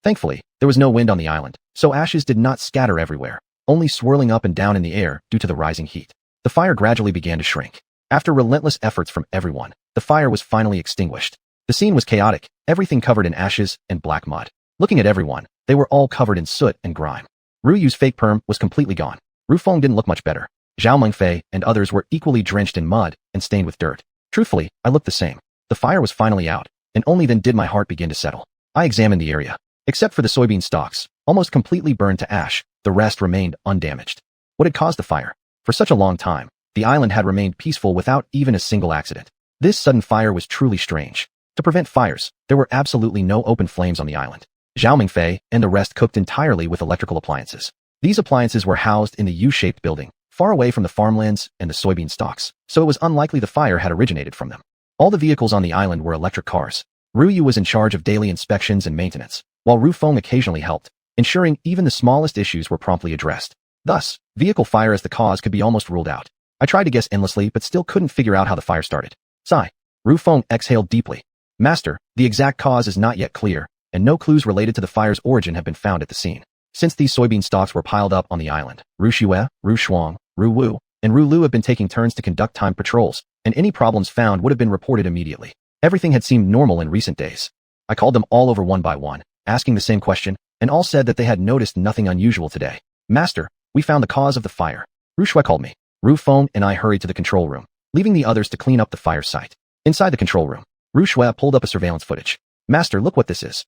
Thankfully, there was no wind on the island, so ashes did not scatter everywhere, only swirling up and down in the air due to the rising heat. The fire gradually began to shrink. After relentless efforts from everyone, the fire was finally extinguished. The scene was chaotic, everything covered in ashes and black mud. Looking at everyone, they were all covered in soot and grime. Ru Yu's fake perm was completely gone. Ru Feng didn't look much better. Zhao Mingfei and others were equally drenched in mud and stained with dirt. Truthfully, I looked the same. The fire was finally out, and only then did my heart begin to settle. I examined the area. Except for the soybean stalks, almost completely burned to ash, the rest remained undamaged. What had caused the fire? For such a long time, the island had remained peaceful without even a single accident. This sudden fire was truly strange. To prevent fires, there were absolutely no open flames on the island. Zhao Mingfei and the rest cooked entirely with electrical appliances. These appliances were housed in the U-shaped building, far away from the farmlands and the soybean stalks, so it was unlikely the fire had originated from them. All the vehicles on the island were electric cars. Ru Yu was in charge of daily inspections and maintenance, while Ru Feng occasionally helped, ensuring even the smallest issues were promptly addressed. Thus, vehicle fire as the cause could be almost ruled out. I tried to guess endlessly but still couldn't figure out how the fire started. Sigh. Ru Feng exhaled deeply. Master, the exact cause is not yet clear, and no clues related to the fire's origin have been found at the scene. Since these soybean stalks were piled up on the island, Ru Xue, Ru Shuang, Ru Wu, and Ru Lu have been taking turns to conduct timed patrols, and any problems found would have been reported immediately. Everything had seemed normal in recent days. I called them all over one by one, asking the same question, and all said that they had noticed nothing unusual today. Master, we found the cause of the fire. Ru Shui called me. Ru Feng and I hurried to the control room, leaving the others to clean up the fire site. Inside the control room, Ru Shui pulled up a surveillance footage. Master, look what this is.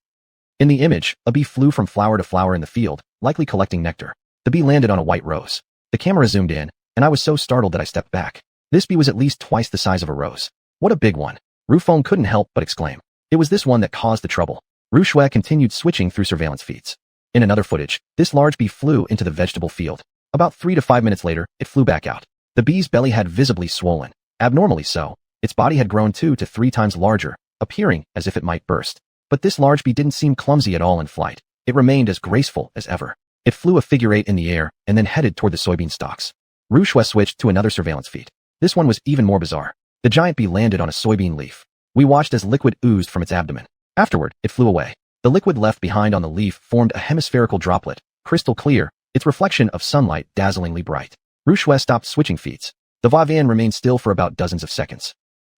In the image, a bee flew from flower to flower in the field, likely collecting nectar. The bee landed on a white rose. The camera zoomed in, and I was so startled that I stepped back. This bee was at least twice the size of a rose. What a big one. Ru Feng couldn't help but exclaim. It was this one that caused the trouble. Ru Shui continued switching through surveillance feeds. In another footage, this large bee flew into the vegetable field. About 3 to 5 minutes later, it flew back out. The bee's belly had visibly swollen, abnormally so. Its body had grown 2 to 3 times larger, appearing as if it might burst. But this large bee didn't seem clumsy at all in flight. It remained as graceful as ever. It flew a figure 8 in the air and then headed toward the soybean stalks. Ru Shui switched to another surveillance feed. This one was even more bizarre. The giant bee landed on a soybean leaf. We watched as liquid oozed from its abdomen. Afterward, it flew away. The liquid left behind on the leaf formed a hemispherical droplet, crystal clear, its reflection of sunlight dazzlingly bright. Xiuxian stopped switching feeds. The va-vian remained still for about dozens of seconds.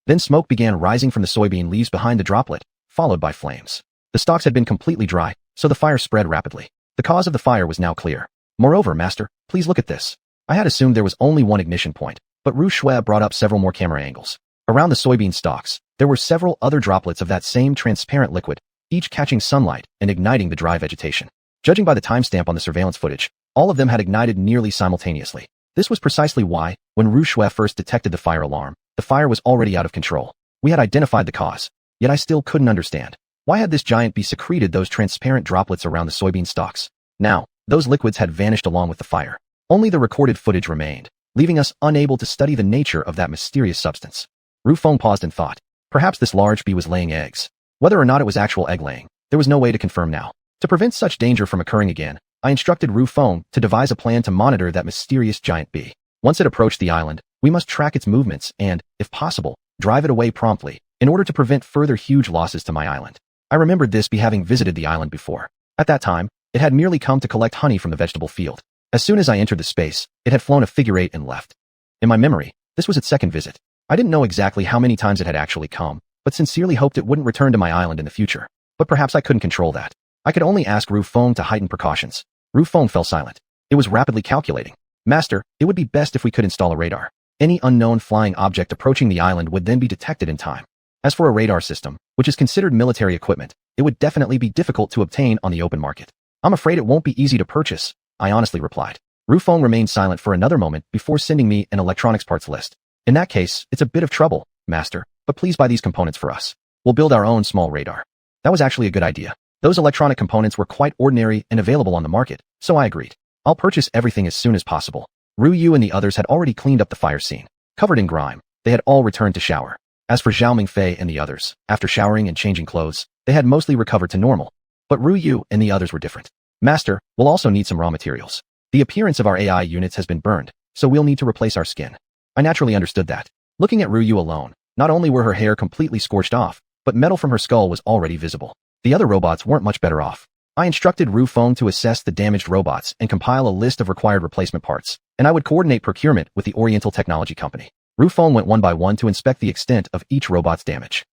Then smoke began rising from the soybean leaves behind the droplet, followed by flames. The stalks had been completely dry, so the fire spread rapidly. The cause of the fire was now clear. Moreover, master, please look at this. I had assumed there was only one ignition point, but Xiuxian brought up several more camera angles. Around the soybean stalks, there were several other droplets of that same transparent liquid, each catching sunlight and igniting the dry vegetation. Judging by the timestamp on the surveillance footage, all of them had ignited nearly simultaneously. This was precisely why, when Xiuxian first detected the fire alarm, the fire was already out of control. We had identified the cause, yet I still couldn't understand. Why had this giant bee secreted those transparent droplets around the soybean stalks? Now, those liquids had vanished along with the fire. Only the recorded footage remained, leaving us unable to study the nature of that mysterious substance. Rufeng paused and thought. Perhaps this large bee was laying eggs. Whether or not it was actual egg-laying, there was no way to confirm now. To prevent such danger from occurring again, I instructed Rufeng to devise a plan to monitor that mysterious giant bee. Once it approached the island, we must track its movements and, if possible, drive it away promptly, in order to prevent further huge losses to my island. I remembered this bee having visited the island before. At that time, it had merely come to collect honey from the vegetable field. As soon as I entered the space, it had flown a figure eight and left. In my memory, this was its second visit. I didn't know exactly how many times it had actually come, but sincerely hoped it wouldn't return to my island in the future. But perhaps I couldn't control that. I could only ask Rufeng to heighten precautions. Rufeng fell silent. It was rapidly calculating. Master, it would be best if we could install a radar. Any unknown flying object approaching the island would then be detected in time. As for a radar system, which is considered military equipment, it would definitely be difficult to obtain on the open market. I'm afraid it won't be easy to purchase, I honestly replied. Rufeng remained silent for another moment before sending me an electronics parts list. In that case, it's a bit of trouble, master, but please buy these components for us. We'll build our own small radar. That was actually a good idea. Those electronic components were quite ordinary and available on the market, so I agreed. I'll purchase everything as soon as possible. Yu and the others had already cleaned up the fire scene. Covered in grime, they had all returned to shower. As for Zhao Mingfei and the others, after showering and changing clothes, they had mostly recovered to normal. But Yu and the others were different. Master, we'll also need some raw materials. The appearance of our AI units has been burned, so we'll need to replace our skin. I naturally understood that. Looking at Yu alone, not only were her hair completely scorched off, but metal from her skull was already visible. The other robots weren't much better off. I instructed Rufeng to assess the damaged robots and compile a list of required replacement parts, and I would coordinate procurement with the Oriental Technology Company. Rufeng went one by one to inspect the extent of each robot's damage.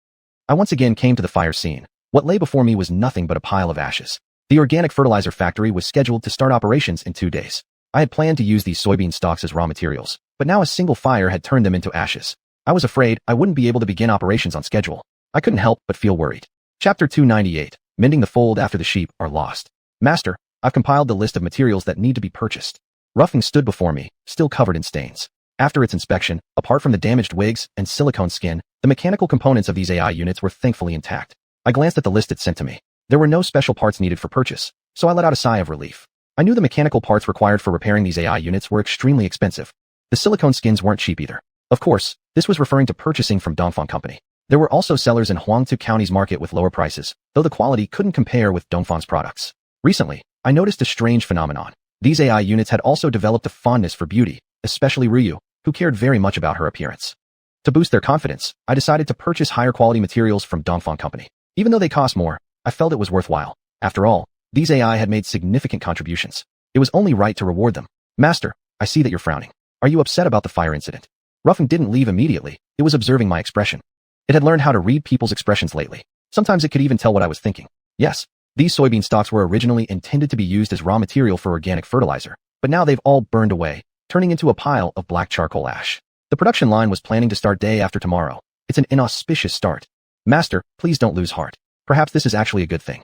I once again came to the fire scene. What lay before me was nothing but a pile of ashes. The organic fertilizer factory was scheduled to start operations in 2 days. I had planned to use these soybean stalks as raw materials, but now a single fire had turned them into ashes. I was afraid I wouldn't be able to begin operations on schedule. I couldn't help but feel worried. Chapter 298, Mending the Fold After the Sheep Are Lost. Master, I've compiled the list of materials that need to be purchased. Roughing stood before me, still covered in stains. After its inspection, apart from the damaged wigs and silicone skin, the mechanical components of these AI units were thankfully intact. I glanced at the list it sent to me. There were no special parts needed for purchase, so I let out a sigh of relief. I knew the mechanical parts required for repairing these AI units were extremely expensive. The silicone skins weren't cheap either. Of course, this was referring to purchasing from Dongfang Company. There were also sellers in Huangtu County's market with lower prices, though the quality couldn't compare with Dongfang's products. Recently, I noticed a strange phenomenon. These AI units had also developed a fondness for beauty, especially Ryu, who cared very much about her appearance. To boost their confidence, I decided to purchase higher quality materials from Dongfang Company. Even though they cost more, I felt it was worthwhile. After all, these AI had made significant contributions. It was only right to reward them. Master, I see that you're frowning. Are you upset about the fire incident? Ruffin didn't leave immediately. It was observing my expression. It had learned how to read people's expressions lately. Sometimes it could even tell what I was thinking. Yes, these soybean stalks were originally intended to be used as raw material for organic fertilizer, but now they've all burned away, turning into a pile of black charcoal ash. The production line was planning to start day after tomorrow. It's an inauspicious start. Master, please don't lose heart. Perhaps this is actually a good thing.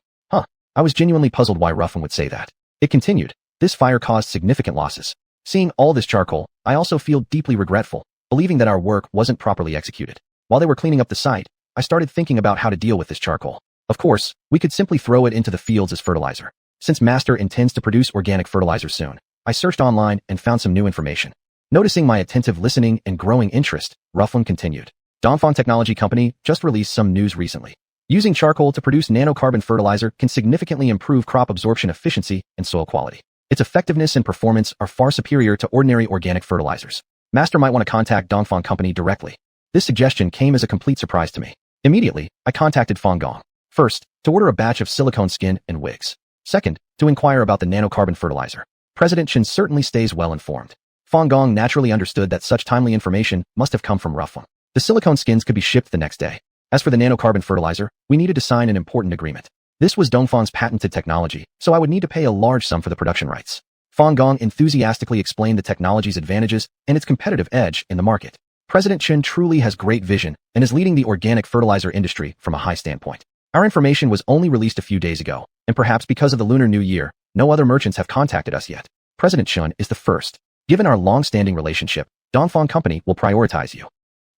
I was genuinely puzzled why Ruffin would say that. It continued. This fire caused significant losses. Seeing all this charcoal, I also feel deeply regretful, believing that our work wasn't properly executed. While they were cleaning up the site, I started thinking about how to deal with this charcoal. Of course, we could simply throw it into the fields as fertilizer. Since Master intends to produce organic fertilizer soon, I searched online and found some new information. Noticing my attentive listening and growing interest, Ruffin continued. Dongfang Technology Company just released some news recently. Using charcoal to produce nanocarbon fertilizer can significantly improve crop absorption efficiency and soil quality. Its effectiveness and performance are far superior to ordinary organic fertilizers. Master might want to contact Dongfang Company directly. This suggestion came as a complete surprise to me. Immediately, I contacted Fang Gong. First, to order a batch of silicone skin and wigs. Second, to inquire about the nanocarbon fertilizer. President Chen certainly stays well informed. Fang Gong naturally understood that such timely information must have come from Ruffang. The silicone skins could be shipped the next day. As for the nanocarbon fertilizer, we needed to sign an important agreement. This was Dongfang's patented technology, so I would need to pay a large sum for the production rights. Fang Gong enthusiastically explained the technology's advantages and its competitive edge in the market. President Chen truly has great vision and is leading the organic fertilizer industry from a high standpoint. Our information was only released a few days ago, and perhaps because of the Lunar New Year, no other merchants have contacted us yet. President Chen is the first. Given our long-standing relationship, Dongfang Company will prioritize you.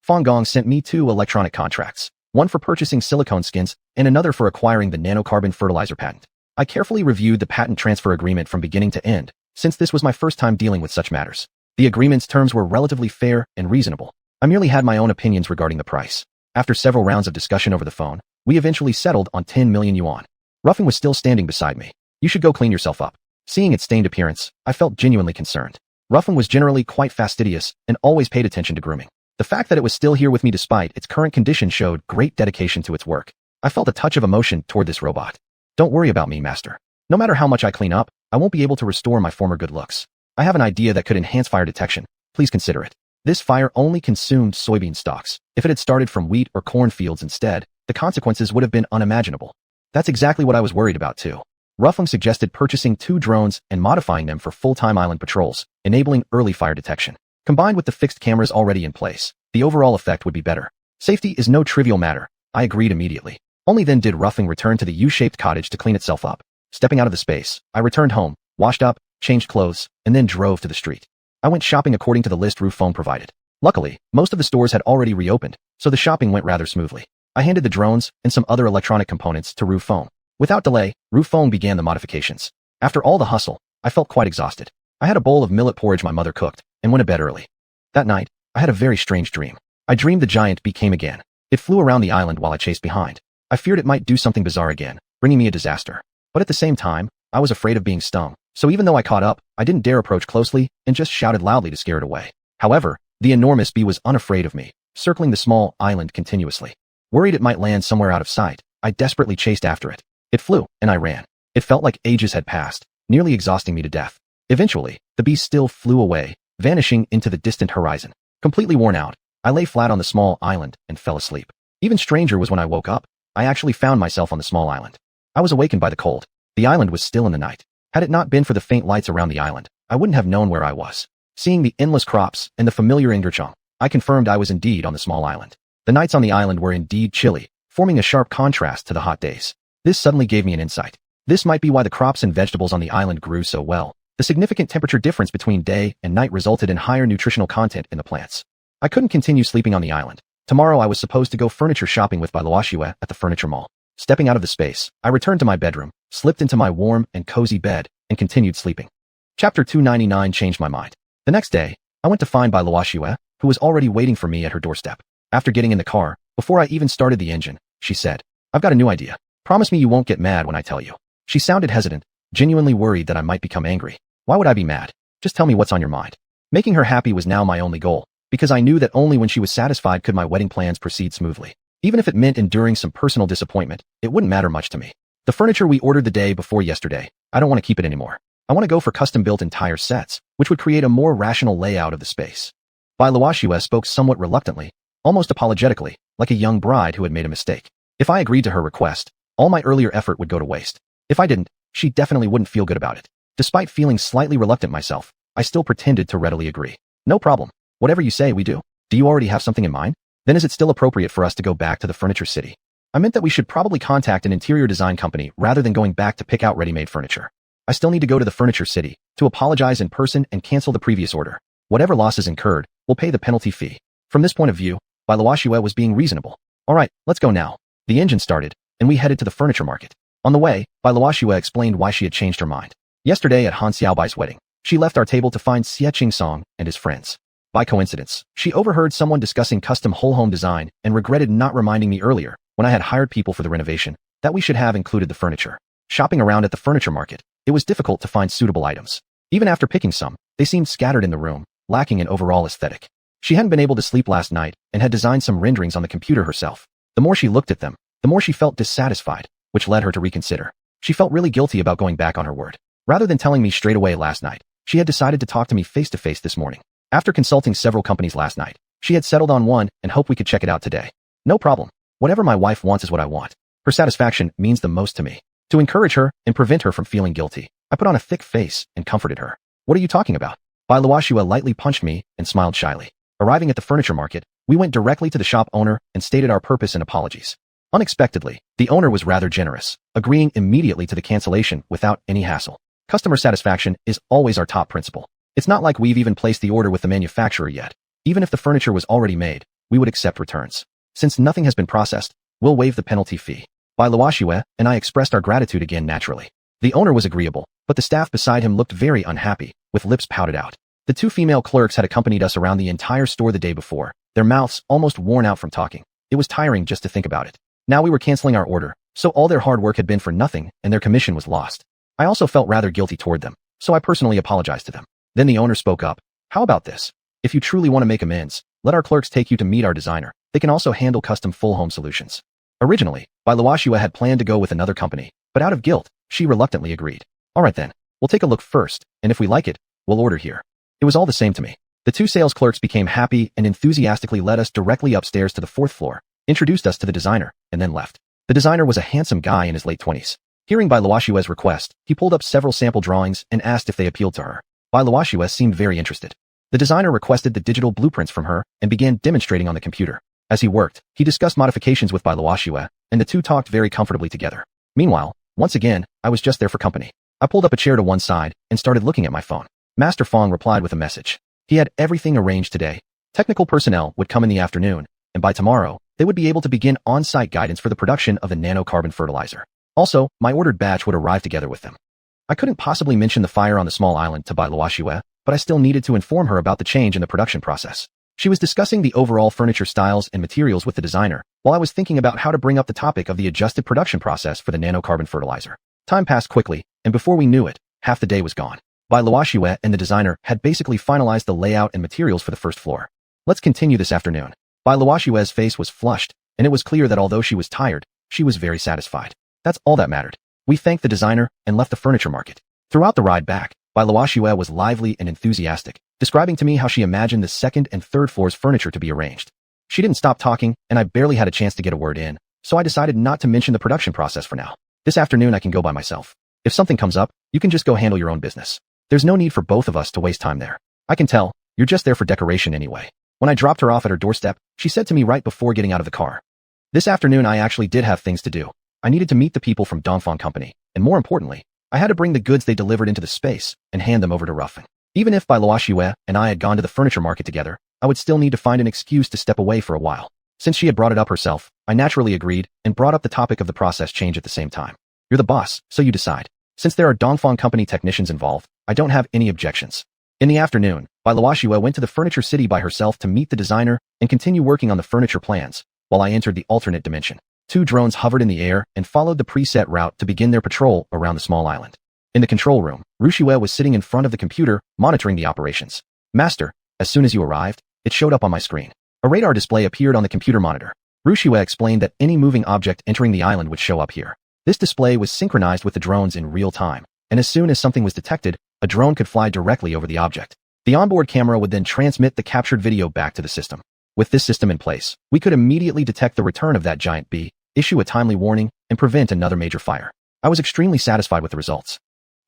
Fang Gong sent me 2 electronic contracts, one for purchasing silicone skins and another for acquiring the nanocarbon fertilizer patent. I carefully reviewed the patent transfer agreement from beginning to end, since this was my first time dealing with such matters. The agreement's terms were relatively fair and reasonable. I merely had my own opinions regarding the price. After several rounds of discussion over the phone, we eventually settled on 10 million yuan. Ruffing was still standing beside me. You should go clean yourself up. Seeing its stained appearance, I felt genuinely concerned. Ruffing was generally quite fastidious and always paid attention to grooming. The fact that it was still here with me despite its current condition showed great dedication to its work. I felt a touch of emotion toward this robot. Don't worry about me, Master. No matter how much I clean up, I won't be able to restore my former good looks. I have an idea that could enhance fire detection. Please consider it. This fire only consumed soybean stalks. If it had started from wheat or corn fields instead, the consequences would have been unimaginable. That's exactly what I was worried about too. Ruffling suggested purchasing 2 drones and modifying them for full-time island patrols, enabling early fire detection. Combined with the fixed cameras already in place, the overall effect would be better. Safety is no trivial matter. I agreed immediately. Only then did Ruffling return to the U-shaped cottage to clean itself up. Stepping out of the space, I returned home, washed up, changed clothes, and then drove to the street. I went shopping according to the list Ruffong provided. Luckily, most of the stores had already reopened, so the shopping went rather smoothly. I handed the drones and some other electronic components to Ruffong. Without delay, Ruffong began the modifications. After all the hustle, I felt quite exhausted. I had a bowl of millet porridge my mother cooked, and went to bed early. That night, I had a very strange dream. I dreamed the giant bee came again. It flew around the island while I chased behind. I feared it might do something bizarre again, bringing me a disaster. But at the same time, I was afraid of being stung, so even though I caught up, I didn't dare approach closely and just shouted loudly to scare it away. However, the enormous bee was unafraid of me, circling the small island continuously. Worried it might land somewhere out of sight, I desperately chased after it. It flew, and I ran. It felt like ages had passed, nearly exhausting me to death. Eventually, the bee still flew away, vanishing into the distant horizon. Completely worn out, I lay flat on the small island and fell asleep. Even stranger was when I woke up. I actually found myself on the small island. I was awakened by the cold. The island was still in the night. Had it not been for the faint lights around the island, I wouldn't have known where I was. Seeing the endless crops and the familiar Ingerchong, I confirmed I was indeed on the small island. The nights on the island were indeed chilly, forming a sharp contrast to the hot days. This suddenly gave me an insight. This might be why the crops and vegetables on the island grew so well. The significant temperature difference between day and night resulted in higher nutritional content in the plants. I couldn't continue sleeping on the island. Tomorrow I was supposed to go furniture shopping with Bailuoxue at the furniture mall. Stepping out of the space, I returned to my bedroom, slipped into my warm and cozy bed, and continued sleeping. Chapter 299 changed my mind. The next day, I went to find Bailuoxue, who was already waiting for me at her doorstep. After getting in the car, before I even started the engine, she said, "I've got a new idea. Promise me you won't get mad when I tell you." She sounded hesitant, genuinely worried that I might become angry. Why would I be mad? Just tell me what's on your mind. Making her happy was now my only goal, because I knew that only when she was satisfied could my wedding plans proceed smoothly. Even if it meant enduring some personal disappointment, it wouldn't matter much to me. The furniture we ordered the day before yesterday, I don't want to keep it anymore. I want to go for custom-built entire sets, which would create a more rational layout of the space. Bailuoxue spoke somewhat reluctantly, almost apologetically, like a young bride who had made a mistake. If I agreed to her request, all my earlier effort would go to waste. If I didn't, she definitely wouldn't feel good about it. Despite feeling slightly reluctant myself, I still pretended to readily agree. No problem. Whatever you say, we do. Do you already have something in mind? Then is it still appropriate for us to go back to the furniture city? I meant that we should probably contact an interior design company rather than going back to pick out ready-made furniture. I still need to go to the furniture city to apologize in person and cancel the previous order. Whatever losses incurred, we'll pay the penalty fee. From this point of view, Bailuoxue was being reasonable. All right, let's go now. The engine started, and we headed to the furniture market. On the way, Bailuoxue explained why she had changed her mind. Yesterday at Han Xiaobai's wedding, she left our table to find Xie Qingsong and his friends. By coincidence, she overheard someone discussing custom whole home design and regretted not reminding me earlier, when I had hired people for the renovation, that we should have included the furniture. Shopping around at the furniture market, it was difficult to find suitable items. Even after picking some, they seemed scattered in the room, lacking in overall aesthetic. She hadn't been able to sleep last night and had designed some renderings on the computer herself. The more she looked at them, the more she felt dissatisfied, which led her to reconsider. She felt really guilty about going back on her word. Rather than telling me straight away last night, she had decided to talk to me face-to-face this morning. After consulting several companies last night, she had settled on one and hoped we could check it out today. No problem. Whatever my wife wants is what I want. Her satisfaction means the most to me. To encourage her and prevent her from feeling guilty, I put on a thick face and comforted her. What are you talking about? Bai Luoxue lightly punched me and smiled shyly. Arriving at the furniture market, we went directly to the shop owner and stated our purpose and apologies. Unexpectedly, the owner was rather generous, agreeing immediately to the cancellation without any hassle. Customer satisfaction is always our top principle. It's not like we've even placed the order with the manufacturer yet. Even if the furniture was already made, we would accept returns. Since nothing has been processed, we'll waive the penalty fee. Bai Luoxue and I expressed our gratitude again naturally. The owner was agreeable, but the staff beside him looked very unhappy, with lips pouted out. The two female clerks had accompanied us around the entire store the day before, their mouths almost worn out from talking. It was tiring just to think about it. Now we were canceling our order, so all their hard work had been for nothing and their commission was lost. I also felt rather guilty toward them, so I personally apologized to them. Then the owner spoke up. How about this? If you truly want to make amends, let our clerks take you to meet our designer. They can also handle custom full home solutions. Originally, Bai Luoxue had planned to go with another company, but out of guilt, she reluctantly agreed. Alright then, we'll take a look first, and if we like it, we'll order here. It was all the same to me. The two sales clerks became happy and enthusiastically led us directly upstairs to the 4th floor, introduced us to the designer, and then left. The designer was a handsome guy in his late 20s. Hearing Bai Luoxue's request, he pulled up several sample drawings and asked if they appealed to her. Bai Luoxue seemed very interested. The designer requested the digital blueprints from her and began demonstrating on the computer. As he worked, he discussed modifications with Bai Luoxue, and the two talked very comfortably together. Meanwhile, once again, I was just there for company. I pulled up a chair to one side and started looking at my phone. Master Fong replied with a message. He had everything arranged today. Technical personnel would come in the afternoon, and by tomorrow, they would be able to begin on-site guidance for the production of the nanocarbon fertilizer. Also, my ordered batch would arrive together with them. I couldn't possibly mention the fire on the small island to Bai Luoxue, but I still needed to inform her about the change in the production process. She was discussing the overall furniture styles and materials with the designer, while I was thinking about how to bring up the topic of the adjusted production process for the nanocarbon fertilizer. Time passed quickly, and before we knew it, half the day was gone. Bai Luoxue and the designer had basically finalized the layout and materials for the 1st floor. Let's continue this afternoon. Bai Luoxue's face was flushed, and it was clear that although she was tired, she was very satisfied. That's all that mattered. We thanked the designer and left the furniture market. Throughout the ride back, Bai Luoxue was lively and enthusiastic, describing to me how she imagined the 2nd and 3rd floors' furniture to be arranged. She didn't stop talking, and I barely had a chance to get a word in, so I decided not to mention the production process for now. This afternoon I can go by myself. If something comes up, you can just go handle your own business. There's no need for both of us to waste time there. I can tell, you're just there for decoration anyway. When I dropped her off at her doorstep, she said to me right before getting out of the car. This afternoon I actually did have things to do. I needed to meet the people from Dongfang Company, and more importantly, I had to bring the goods they delivered into the space and hand them over to Ruffin. Even if Bai Luoxue and I had gone to the furniture market together, I would still need to find an excuse to step away for a while. Since she had brought it up herself, I naturally agreed and brought up the topic of the process change at the same time. You're the boss, so you decide. Since there are Dongfang Company technicians involved, I don't have any objections. In the afternoon, Bai Luoxue went to the furniture city by herself to meet the designer and continue working on the furniture plans, while I entered the alternate dimension. 2 drones hovered in the air and followed the preset route to begin their patrol around the small island. In the control room, Ruxue was sitting in front of the computer, monitoring the operations. Master, as soon as you arrived, it showed up on my screen. A radar display appeared on the computer monitor. Ruxue explained that any moving object entering the island would show up here. This display was synchronized with the drones in real time, and as soon as something was detected, a drone could fly directly over the object. The onboard camera would then transmit the captured video back to the system. With this system in place, we could immediately detect the return of that giant bee, issue a timely warning, and prevent another major fire. I was extremely satisfied with the results.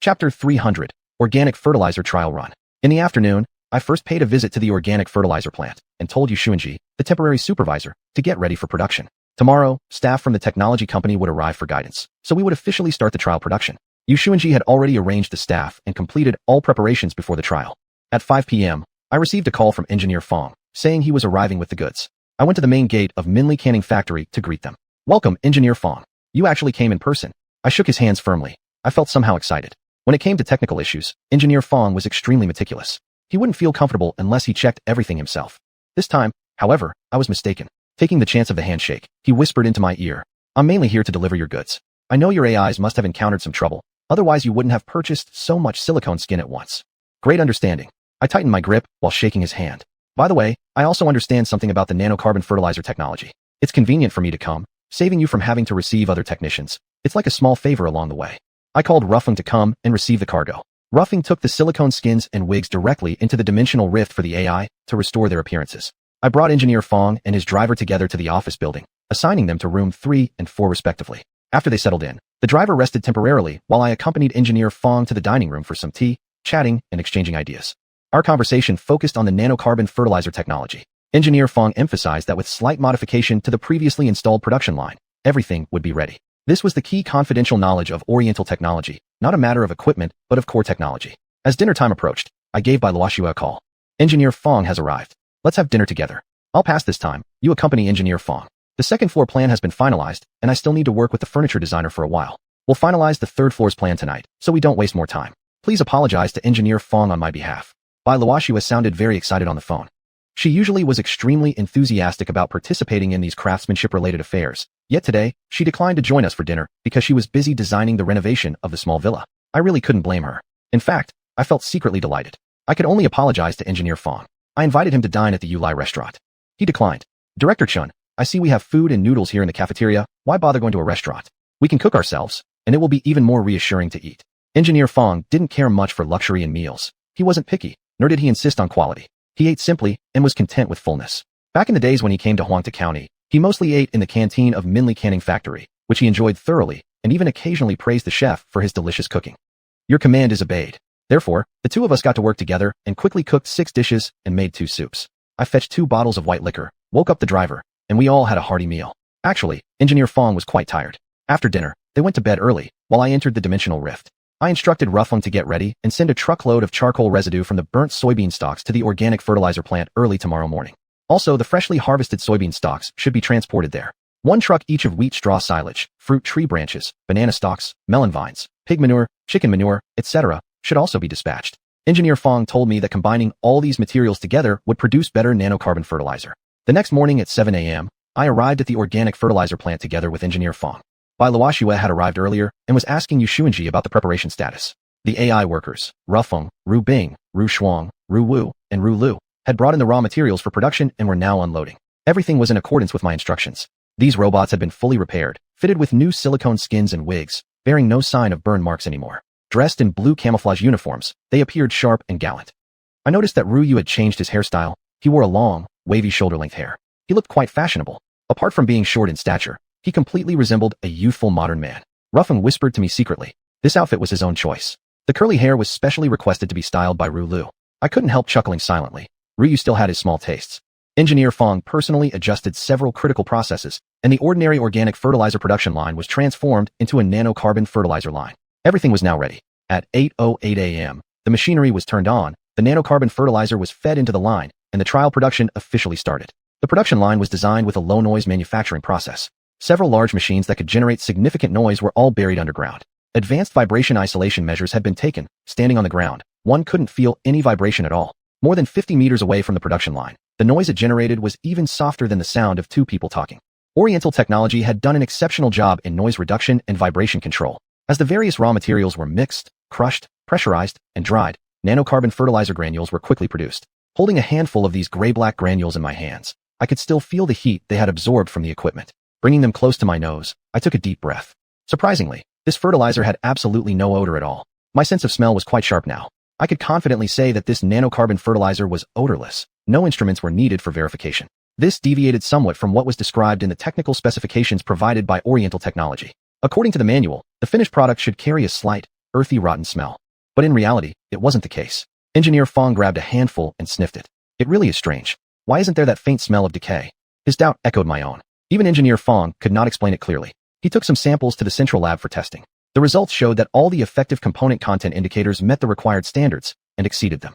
Chapter 300, Organic Fertilizer Trial Run. In the afternoon, I first paid a visit to the organic fertilizer plant and told Xiuxian, the temporary supervisor, to get ready for production. Tomorrow, staff from the technology company would arrive for guidance, so we would officially start the trial production. Xiuxian had already arranged the staff and completed all preparations before the trial. At 5 p.m., I received a call from Engineer Fong, saying he was arriving with the goods. I went to the main gate of Minli Canning Factory to greet them. Welcome, Engineer Fong. You actually came in person. I shook his hands firmly. I felt somehow excited. When it came to technical issues, Engineer Fong was extremely meticulous. He wouldn't feel comfortable unless he checked everything himself. This time, however, I was mistaken. Taking the chance of the handshake, he whispered into my ear. I'm mainly here to deliver your goods. I know your AIs must have encountered some trouble, otherwise you wouldn't have purchased so much silicone skin at once. Great understanding. I tightened my grip while shaking his hand. By the way, I also understand something about the nanocarbon fertilizer technology. It's convenient for me to come, saving you from having to receive other technicians. It's like a small favor along the way. I called Ruffing to come and receive the cargo. Ruffing took the silicone skins and wigs directly into the dimensional rift for the AI to restore their appearances. I brought Engineer Fong and his driver together to the office building, assigning them to room 3 and 4 respectively. After they settled in, the driver rested temporarily while I accompanied Engineer Fong to the dining room for some tea, chatting, and exchanging ideas. Our conversation focused on the nanocarbon fertilizer technology. Engineer Fong emphasized that with slight modification to the previously installed production line, everything would be ready. This was the key confidential knowledge of Oriental technology, not a matter of equipment, but of core technology. As dinner time approached, I gave Bai Luoxue a call. Engineer Fong has arrived. Let's have dinner together. I'll pass this time. You accompany Engineer Fong. The second floor plan has been finalized, and I still need to work with the furniture designer for a while. We'll finalize the third floor's plan tonight, so we don't waste more time. Please apologize to Engineer Fong on my behalf. Bai Luoxue sounded very excited on the phone. She usually was extremely enthusiastic about participating in these craftsmanship-related affairs, yet today, she declined to join us for dinner because she was busy designing the renovation of the small villa. I really couldn't blame her. In fact, I felt secretly delighted. I could only apologize to Engineer Fong. I invited him to dine at the Yulai restaurant. He declined. Director Chun, I see we have food and noodles here in the cafeteria. Why bother going to a restaurant? We can cook ourselves, and it will be even more reassuring to eat. Engineer Fong didn't care much for luxury and meals. He wasn't picky, nor did he insist on quality. He ate simply and was content with fullness. Back in the days when he came to Huangta County, he mostly ate in the canteen of Minli Canning Factory, which he enjoyed thoroughly, and even occasionally praised the chef for his delicious cooking. Your command is obeyed. Therefore, the two of us got to work together and quickly cooked 6 dishes and made 2 soups. I fetched 2 bottles of white liquor, woke up the driver, and we all had a hearty meal. Actually, Engineer Fong was quite tired. After dinner, they went to bed early, while I entered the dimensional rift. I instructed Ruffling to get ready and send a truckload of charcoal residue from the burnt soybean stalks to the organic fertilizer plant early tomorrow morning. Also, the freshly harvested soybean stalks should be transported there. 1 truck each of wheat straw silage, fruit tree branches, banana stalks, melon vines, pig manure, chicken manure, etc. should also be dispatched. Engineer Fong told me that combining all these materials together would produce better nanocarbon fertilizer. The next morning at 7 a.m., I arrived at the organic fertilizer plant together with Engineer Fong. Bai Luoxue had arrived earlier and was asking Xiuxian about the preparation status. The AI workers, Rufeng, Ru Bing, Ru Shuang, Ru Wu, and Ru Lu, had brought in the raw materials for production and were now unloading. Everything was in accordance with my instructions. These robots had been fully repaired, fitted with new silicone skins and wigs, bearing no sign of burn marks anymore. Dressed in blue camouflage uniforms, they appeared sharp and gallant. I noticed that Ru Yu had changed his hairstyle. He wore a long, wavy shoulder-length hair. He looked quite fashionable. Apart from being short in stature, he completely resembled a youthful modern man. Ruffing whispered to me secretly. This outfit was his own choice. The curly hair was specially requested to be styled by Ru Lu. I couldn't help chuckling silently. Ru Yu still had his small tastes. Engineer Fong personally adjusted several critical processes, and the ordinary organic fertilizer production line was transformed into a nanocarbon fertilizer line. Everything was now ready. At 8:08 a.m., the machinery was turned on, the nanocarbon fertilizer was fed into the line, and the trial production officially started. The production line was designed with a low-noise manufacturing process. Several large machines that could generate significant noise were all buried underground. Advanced vibration isolation measures had been taken. Standing on the ground, one couldn't feel any vibration at all. More than 50 meters away from the production line, the noise it generated was even softer than the sound of 2 people talking. Oriental technology had done an exceptional job in noise reduction and vibration control. As the various raw materials were mixed, crushed, pressurized, and dried, nanocarbon fertilizer granules were quickly produced. Holding a handful of these gray-black granules in my hands, I could still feel the heat they had absorbed from the equipment. Bringing them close to my nose, I took a deep breath. Surprisingly, this fertilizer had absolutely no odor at all. My sense of smell was quite sharp now. I could confidently say that this nanocarbon fertilizer was odorless. No instruments were needed for verification. This deviated somewhat from what was described in the technical specifications provided by Oriental technology. According to the manual, the finished product should carry a slight, earthy, rotten smell. But in reality, it wasn't the case. Engineer Fong grabbed a handful and sniffed it. It really is strange. Why isn't there that faint smell of decay? His doubt echoed my own. Even Engineer Fong could not explain it clearly. He took some samples to the central lab for testing. The results showed that all the effective component content indicators met the required standards and exceeded them.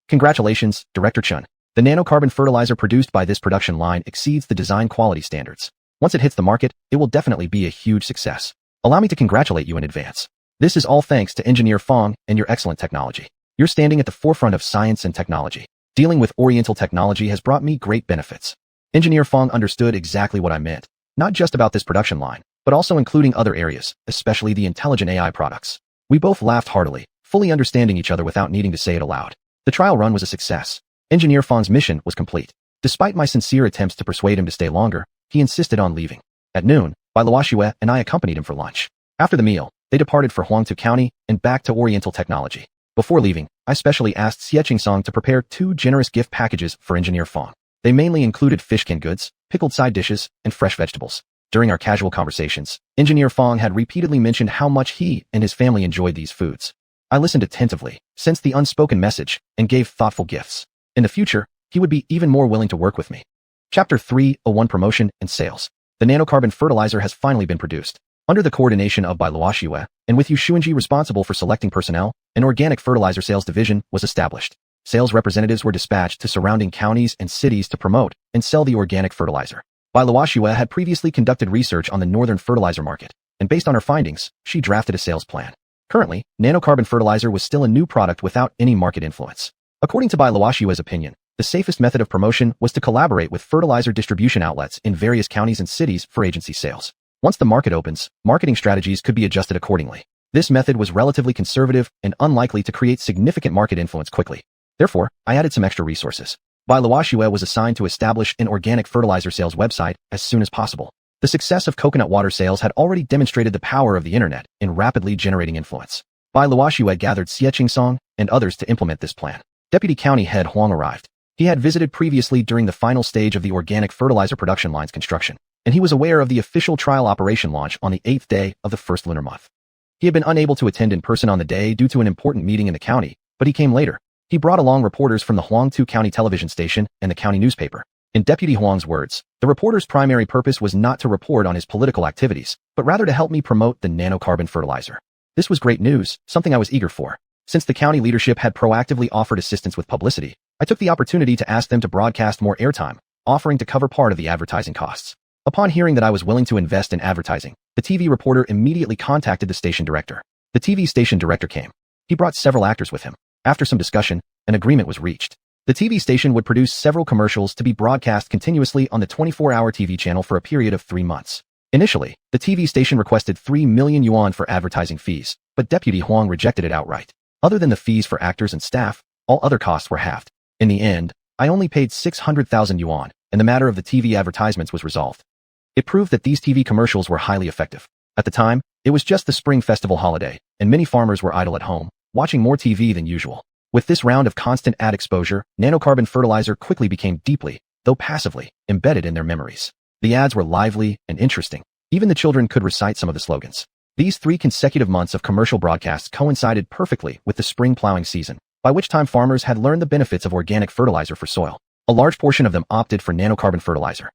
Congratulations, Director Chun. The nanocarbon fertilizer produced by this production line exceeds the design quality standards. Once it hits the market, it will definitely be a huge success. Allow me to congratulate you in advance. This is all thanks to Engineer Fong and your excellent technology. You're standing at the forefront of science and technology. Dealing with Oriental technology has brought me great benefits. Engineer Fong understood exactly what I meant, not just about this production line, but also including other areas, especially the intelligent AI products. We both laughed heartily, fully understanding each other without needing to say it aloud. The trial run was a success. Engineer Fang's mission was complete. Despite my sincere attempts to persuade him to stay longer, he insisted on leaving. At noon, Bai Luoxue and I accompanied him for lunch. After the meal, they departed for Huangtu County and back to Oriental Technology. Before leaving, I specially asked xiuxian to prepare 2 generous gift packages for Engineer Fang. They mainly included fish canned goods, pickled side dishes, and fresh vegetables. During our casual conversations, Engineer Fang had repeatedly mentioned how much he and his family enjoyed these foods. I listened attentively, sensed the unspoken message, and gave thoughtful gifts. In the future, he would be even more willing to work with me. Chapter 3:01 Promotion and Sales. The nanocarbon fertilizer has finally been produced. Under the coordination of Bai Luoxue, and with Xiuxian responsible for selecting personnel, an organic fertilizer sales division was established. Sales representatives were dispatched to surrounding counties and cities to promote and sell the organic fertilizer. Bai Luoxue had previously conducted research on the northern fertilizer market, and based on her findings, she drafted a sales plan. Currently, nanocarbon fertilizer was still a new product without any market influence. According to Bai Luoxue's opinion, the safest method of promotion was to collaborate with fertilizer distribution outlets in various counties and cities for agency sales. Once the market opens, marketing strategies could be adjusted accordingly. This method was relatively conservative and unlikely to create significant market influence quickly. Therefore, I added some extra resources. Bai Luoxue was assigned to establish an organic fertilizer sales website as soon as possible. The success of coconut water sales had already demonstrated the power of the internet in rapidly generating influence. Bai Luoxue gathered xiuxian and others to implement this plan. Deputy County Head Huang arrived. He had visited previously during the final stage of the organic fertilizer production line's construction, and he was aware of the official trial operation launch on the 8th day of the first lunar month. He had been unable to attend in person on the day due to an important meeting in the county, but he came later. He brought along reporters from the Huangtu County television station and the county newspaper. In Deputy Huang's words, the reporter's primary purpose was not to report on his political activities, but rather to help me promote the nanocarbon fertilizer. This was great news, something I was eager for. Since the county leadership had proactively offered assistance with publicity, I took the opportunity to ask them to broadcast more airtime, offering to cover part of the advertising costs. Upon hearing that I was willing to invest in advertising, the TV reporter immediately contacted the station director. The TV station director came. He brought several actors with him. After some discussion, an agreement was reached. The TV station would produce several commercials to be broadcast continuously on the 24-hour TV channel for a period of 3 months. Initially, the TV station requested 3 million yuan for advertising fees, but Deputy Huang rejected it outright. Other than the fees for actors and staff, all other costs were halved. In the end, I only paid 600,000 yuan, and the matter of the TV advertisements was resolved. It proved that these TV commercials were highly effective. At the time, it was just the Spring Festival holiday, and many farmers were idle at home, watching more TV than usual. With this round of constant ad exposure, nanocarbon fertilizer quickly became deeply, though passively, embedded in their memories. The ads were lively and interesting. Even the children could recite some of the slogans. These 3 consecutive months of commercial broadcasts coincided perfectly with the spring plowing season, by which time farmers had learned the benefits of organic fertilizer for soil. A large portion of them opted for nanocarbon fertilizer.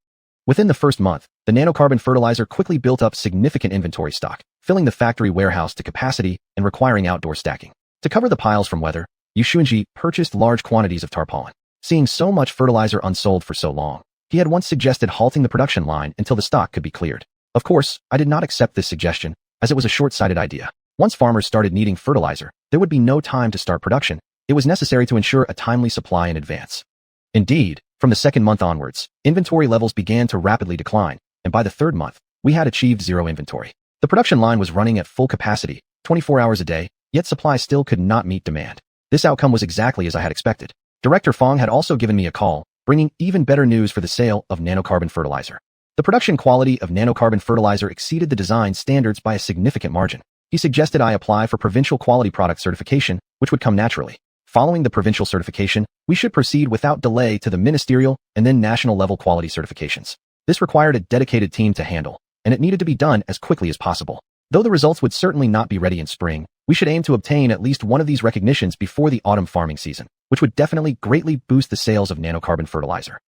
Within the first month, the nanocarbon fertilizer quickly built up significant inventory stock, filling the factory warehouse to capacity and requiring outdoor stacking. To cover the piles from weather, Xiuxian purchased large quantities of tarpaulin. Seeing so much fertilizer unsold for so long, he had once suggested halting the production line until the stock could be cleared. Of course, I did not accept this suggestion, as it was a short-sighted idea. Once farmers started needing fertilizer, there would be no time to start production. It was necessary to ensure a timely supply in advance. Indeed, from the second month onwards, inventory levels began to rapidly decline, and by the third month, we had achieved zero inventory. The production line was running at full capacity, 24 hours a day, yet supply still could not meet demand. This outcome was exactly as I had expected. Director Fang had also given me a call, bringing even better news for the sale of nanocarbon fertilizer. The production quality of nanocarbon fertilizer exceeded the design standards by a significant margin. He suggested I apply for provincial quality product certification, which would come naturally. Following the provincial certification, we should proceed without delay to the ministerial and then national level quality certifications. This required a dedicated team to handle, and it needed to be done as quickly as possible. Though the results would certainly not be ready in spring, we should aim to obtain at least one of these recognitions before the autumn farming season, which would definitely greatly boost the sales of nanocarbon fertilizer.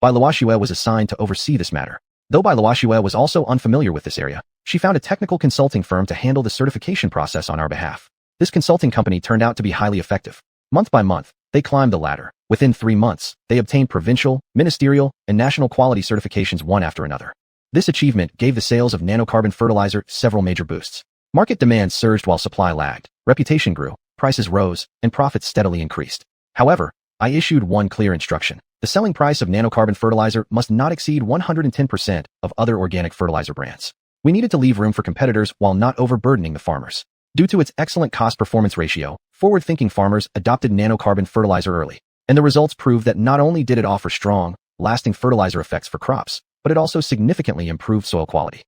Bai Luoxue was assigned to oversee this matter. Though Bai Luoxue was also unfamiliar with this area, she found a technical consulting firm to handle the certification process on our behalf. This consulting company turned out to be highly effective. Month by month, they climbed the ladder. Within 3 months, they obtained provincial, ministerial, and national quality certifications one after another. This achievement gave the sales of nanocarbon fertilizer several major boosts. Market demand surged while supply lagged, reputation grew, prices rose, and profits steadily increased. However, I issued one clear instruction. The selling price of nanocarbon fertilizer must not exceed 110% of other organic fertilizer brands. We needed to leave room for competitors while not overburdening the farmers. Due to its excellent cost-performance ratio, forward-thinking farmers adopted nanocarbon fertilizer early, and the results prove that not only did it offer strong, lasting fertilizer effects for crops, but it also significantly improved soil quality.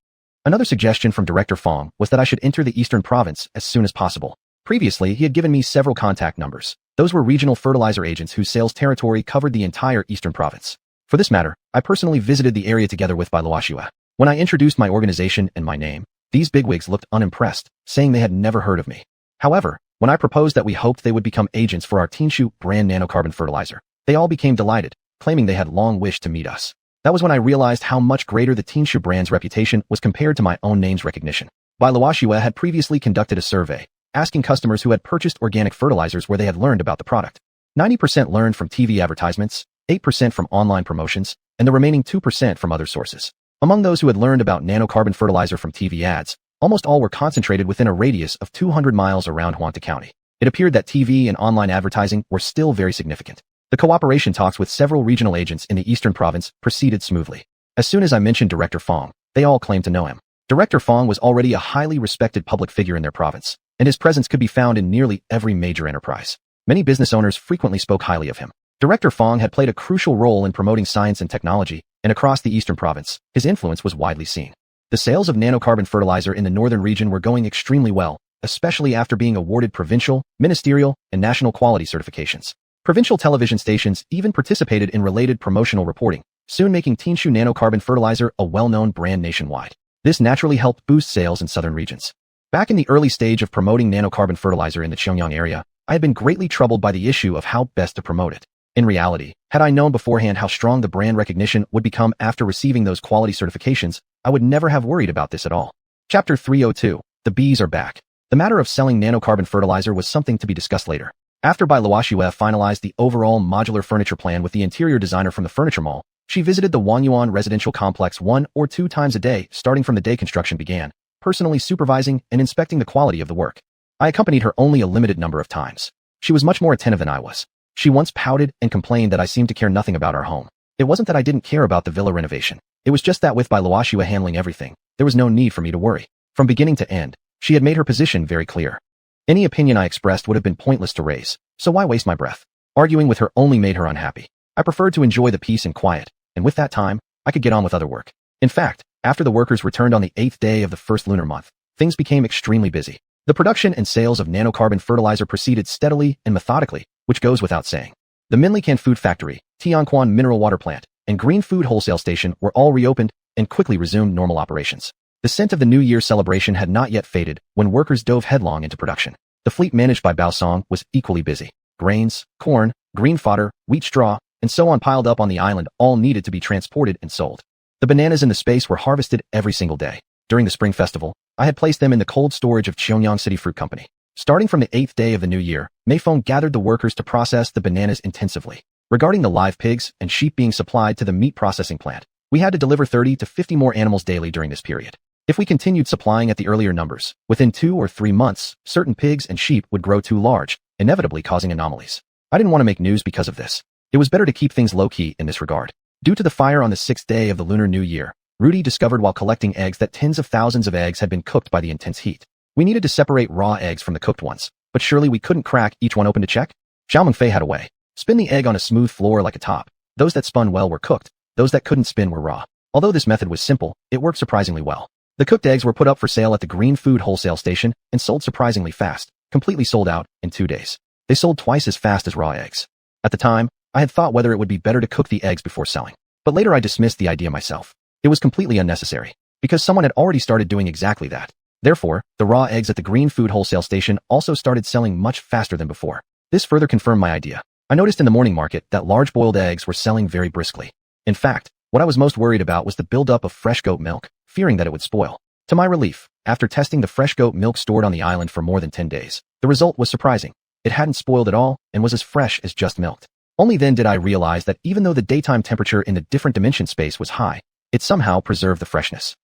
Another suggestion from Director Fong was that I should enter the Eastern Province as soon as possible. Previously, he had given me several contact numbers. Those were regional fertilizer agents whose sales territory covered the entire Eastern Province. For this matter, I personally visited the area together with Xiuxian. When I introduced my organization and my name, these bigwigs looked unimpressed, saying they had never heard of me. However, when I proposed that we hoped they would become agents for our Xianxia brand nanocarbon fertilizer, they all became delighted, claiming they had long wished to meet us. That was when I realized how much greater the Xianxia brand's reputation was compared to my own name's recognition. Xiuxian had previously conducted a survey, asking customers who had purchased organic fertilizers where they had learned about the product. 90% learned from TV advertisements, 8% from online promotions, and the remaining 2% from other sources. Among those who had learned about nanocarbon fertilizer from TV ads, almost all were concentrated within a radius of 200 miles around Huanta County. It appeared that TV and online advertising were still very significant. The cooperation talks with several regional agents in the Eastern Province proceeded smoothly. As soon as I mentioned Director Fong, they all claimed to know him. Director Fong was already a highly respected public figure in their province, and his presence could be found in nearly every major enterprise. Many business owners frequently spoke highly of him. Director Fong had played a crucial role in promoting science and technology, and across the Eastern Province, his influence was widely seen. The sales of nanocarbon fertilizer in the northern region were going extremely well, especially after being awarded provincial, ministerial, and national quality certifications. Provincial television stations even participated in related promotional reporting, soon making Xianxia nanocarbon fertilizer a well-known brand nationwide. This naturally helped boost sales in southern regions. Back in the early stage of promoting nanocarbon fertilizer in the Xiuxian area, I had been greatly troubled by the issue of how best to promote it. In reality, had I known beforehand how strong the brand recognition would become after receiving those quality certifications, I would never have worried about this at all. Chapter 302. The bees are back. The matter of selling nanocarbon fertilizer was something to be discussed later. After Xiuxian finalized the overall modular furniture plan with the interior designer from the furniture mall, she visited the Xuanhuan residential complex 1 or 2 times a day starting from the day construction began, personally supervising and inspecting the quality of the work. I accompanied her only a limited number of times. She was much more attentive than I was. She once pouted and complained that I seemed to care nothing about our home. It wasn't that I didn't care about the villa renovation. It was just that with Xiuxian handling everything, there was no need for me to worry. From beginning to end, she had made her position very clear. Any opinion I expressed would have been pointless to raise, so why waste my breath? Arguing with her only made her unhappy. I preferred to enjoy the peace and quiet, and with that time, I could get on with other work. In fact, after the workers returned on the 8th day of the first lunar month, things became extremely busy. The production and sales of nanocarbon fertilizer proceeded steadily and methodically, which goes without saying. The Minlican Food Factory, Xianhuan Mineral Water Plant, and Green Food Wholesale Station were all reopened and quickly resumed normal operations. The scent of the New Year celebration had not yet faded when workers dove headlong into production. The fleet managed by Bao Song was equally busy. Grains, corn, green fodder, wheat straw, and so on piled up on the island all needed to be transported and sold. The bananas in the space were harvested every single day. During the Spring Festival, I had placed them in the cold storage of Xiuxian City Fruit Company. Starting from the 8th day of the new year, Meifeng gathered the workers to process the bananas intensively. Regarding the live pigs and sheep being supplied to the meat processing plant, we had to deliver 30 to 50 more animals daily during this period. If we continued supplying at the earlier numbers, within 2 or 3 months, certain pigs and sheep would grow too large, inevitably causing anomalies. I didn't want to make news because of this. It was better to keep things low-key in this regard. Due to the fire on the 6th day of the Lunar New Year, Rudy discovered while collecting eggs that tens of thousands of eggs had been cooked by the intense heat. We needed to separate raw eggs from the cooked ones, but surely we couldn't crack each one open to check? Xiao Mengfei had a way. Spin the egg on a smooth floor like a top. Those that spun well were cooked, those that couldn't spin were raw. Although this method was simple, it worked surprisingly well. The cooked eggs were put up for sale at the Green Food Wholesale Station and sold surprisingly fast, completely sold out in 2 days. They sold twice as fast as raw eggs. At the time, I had thought whether it would be better to cook the eggs before selling. But later I dismissed the idea myself. It was completely unnecessary, because someone had already started doing exactly that. Therefore, the raw eggs at the Green Food Wholesale Station also started selling much faster than before. This further confirmed my idea. I noticed in the morning market that large boiled eggs were selling very briskly. In fact, what I was most worried about was the buildup of fresh goat milk, fearing that it would spoil. To my relief, after testing the fresh goat milk stored on the island for more than 10 days, the result was surprising. It hadn't spoiled at all and was as fresh as just milked. Only then did I realize that even though the daytime temperature in the different dimension space was high, it somehow preserved the freshness.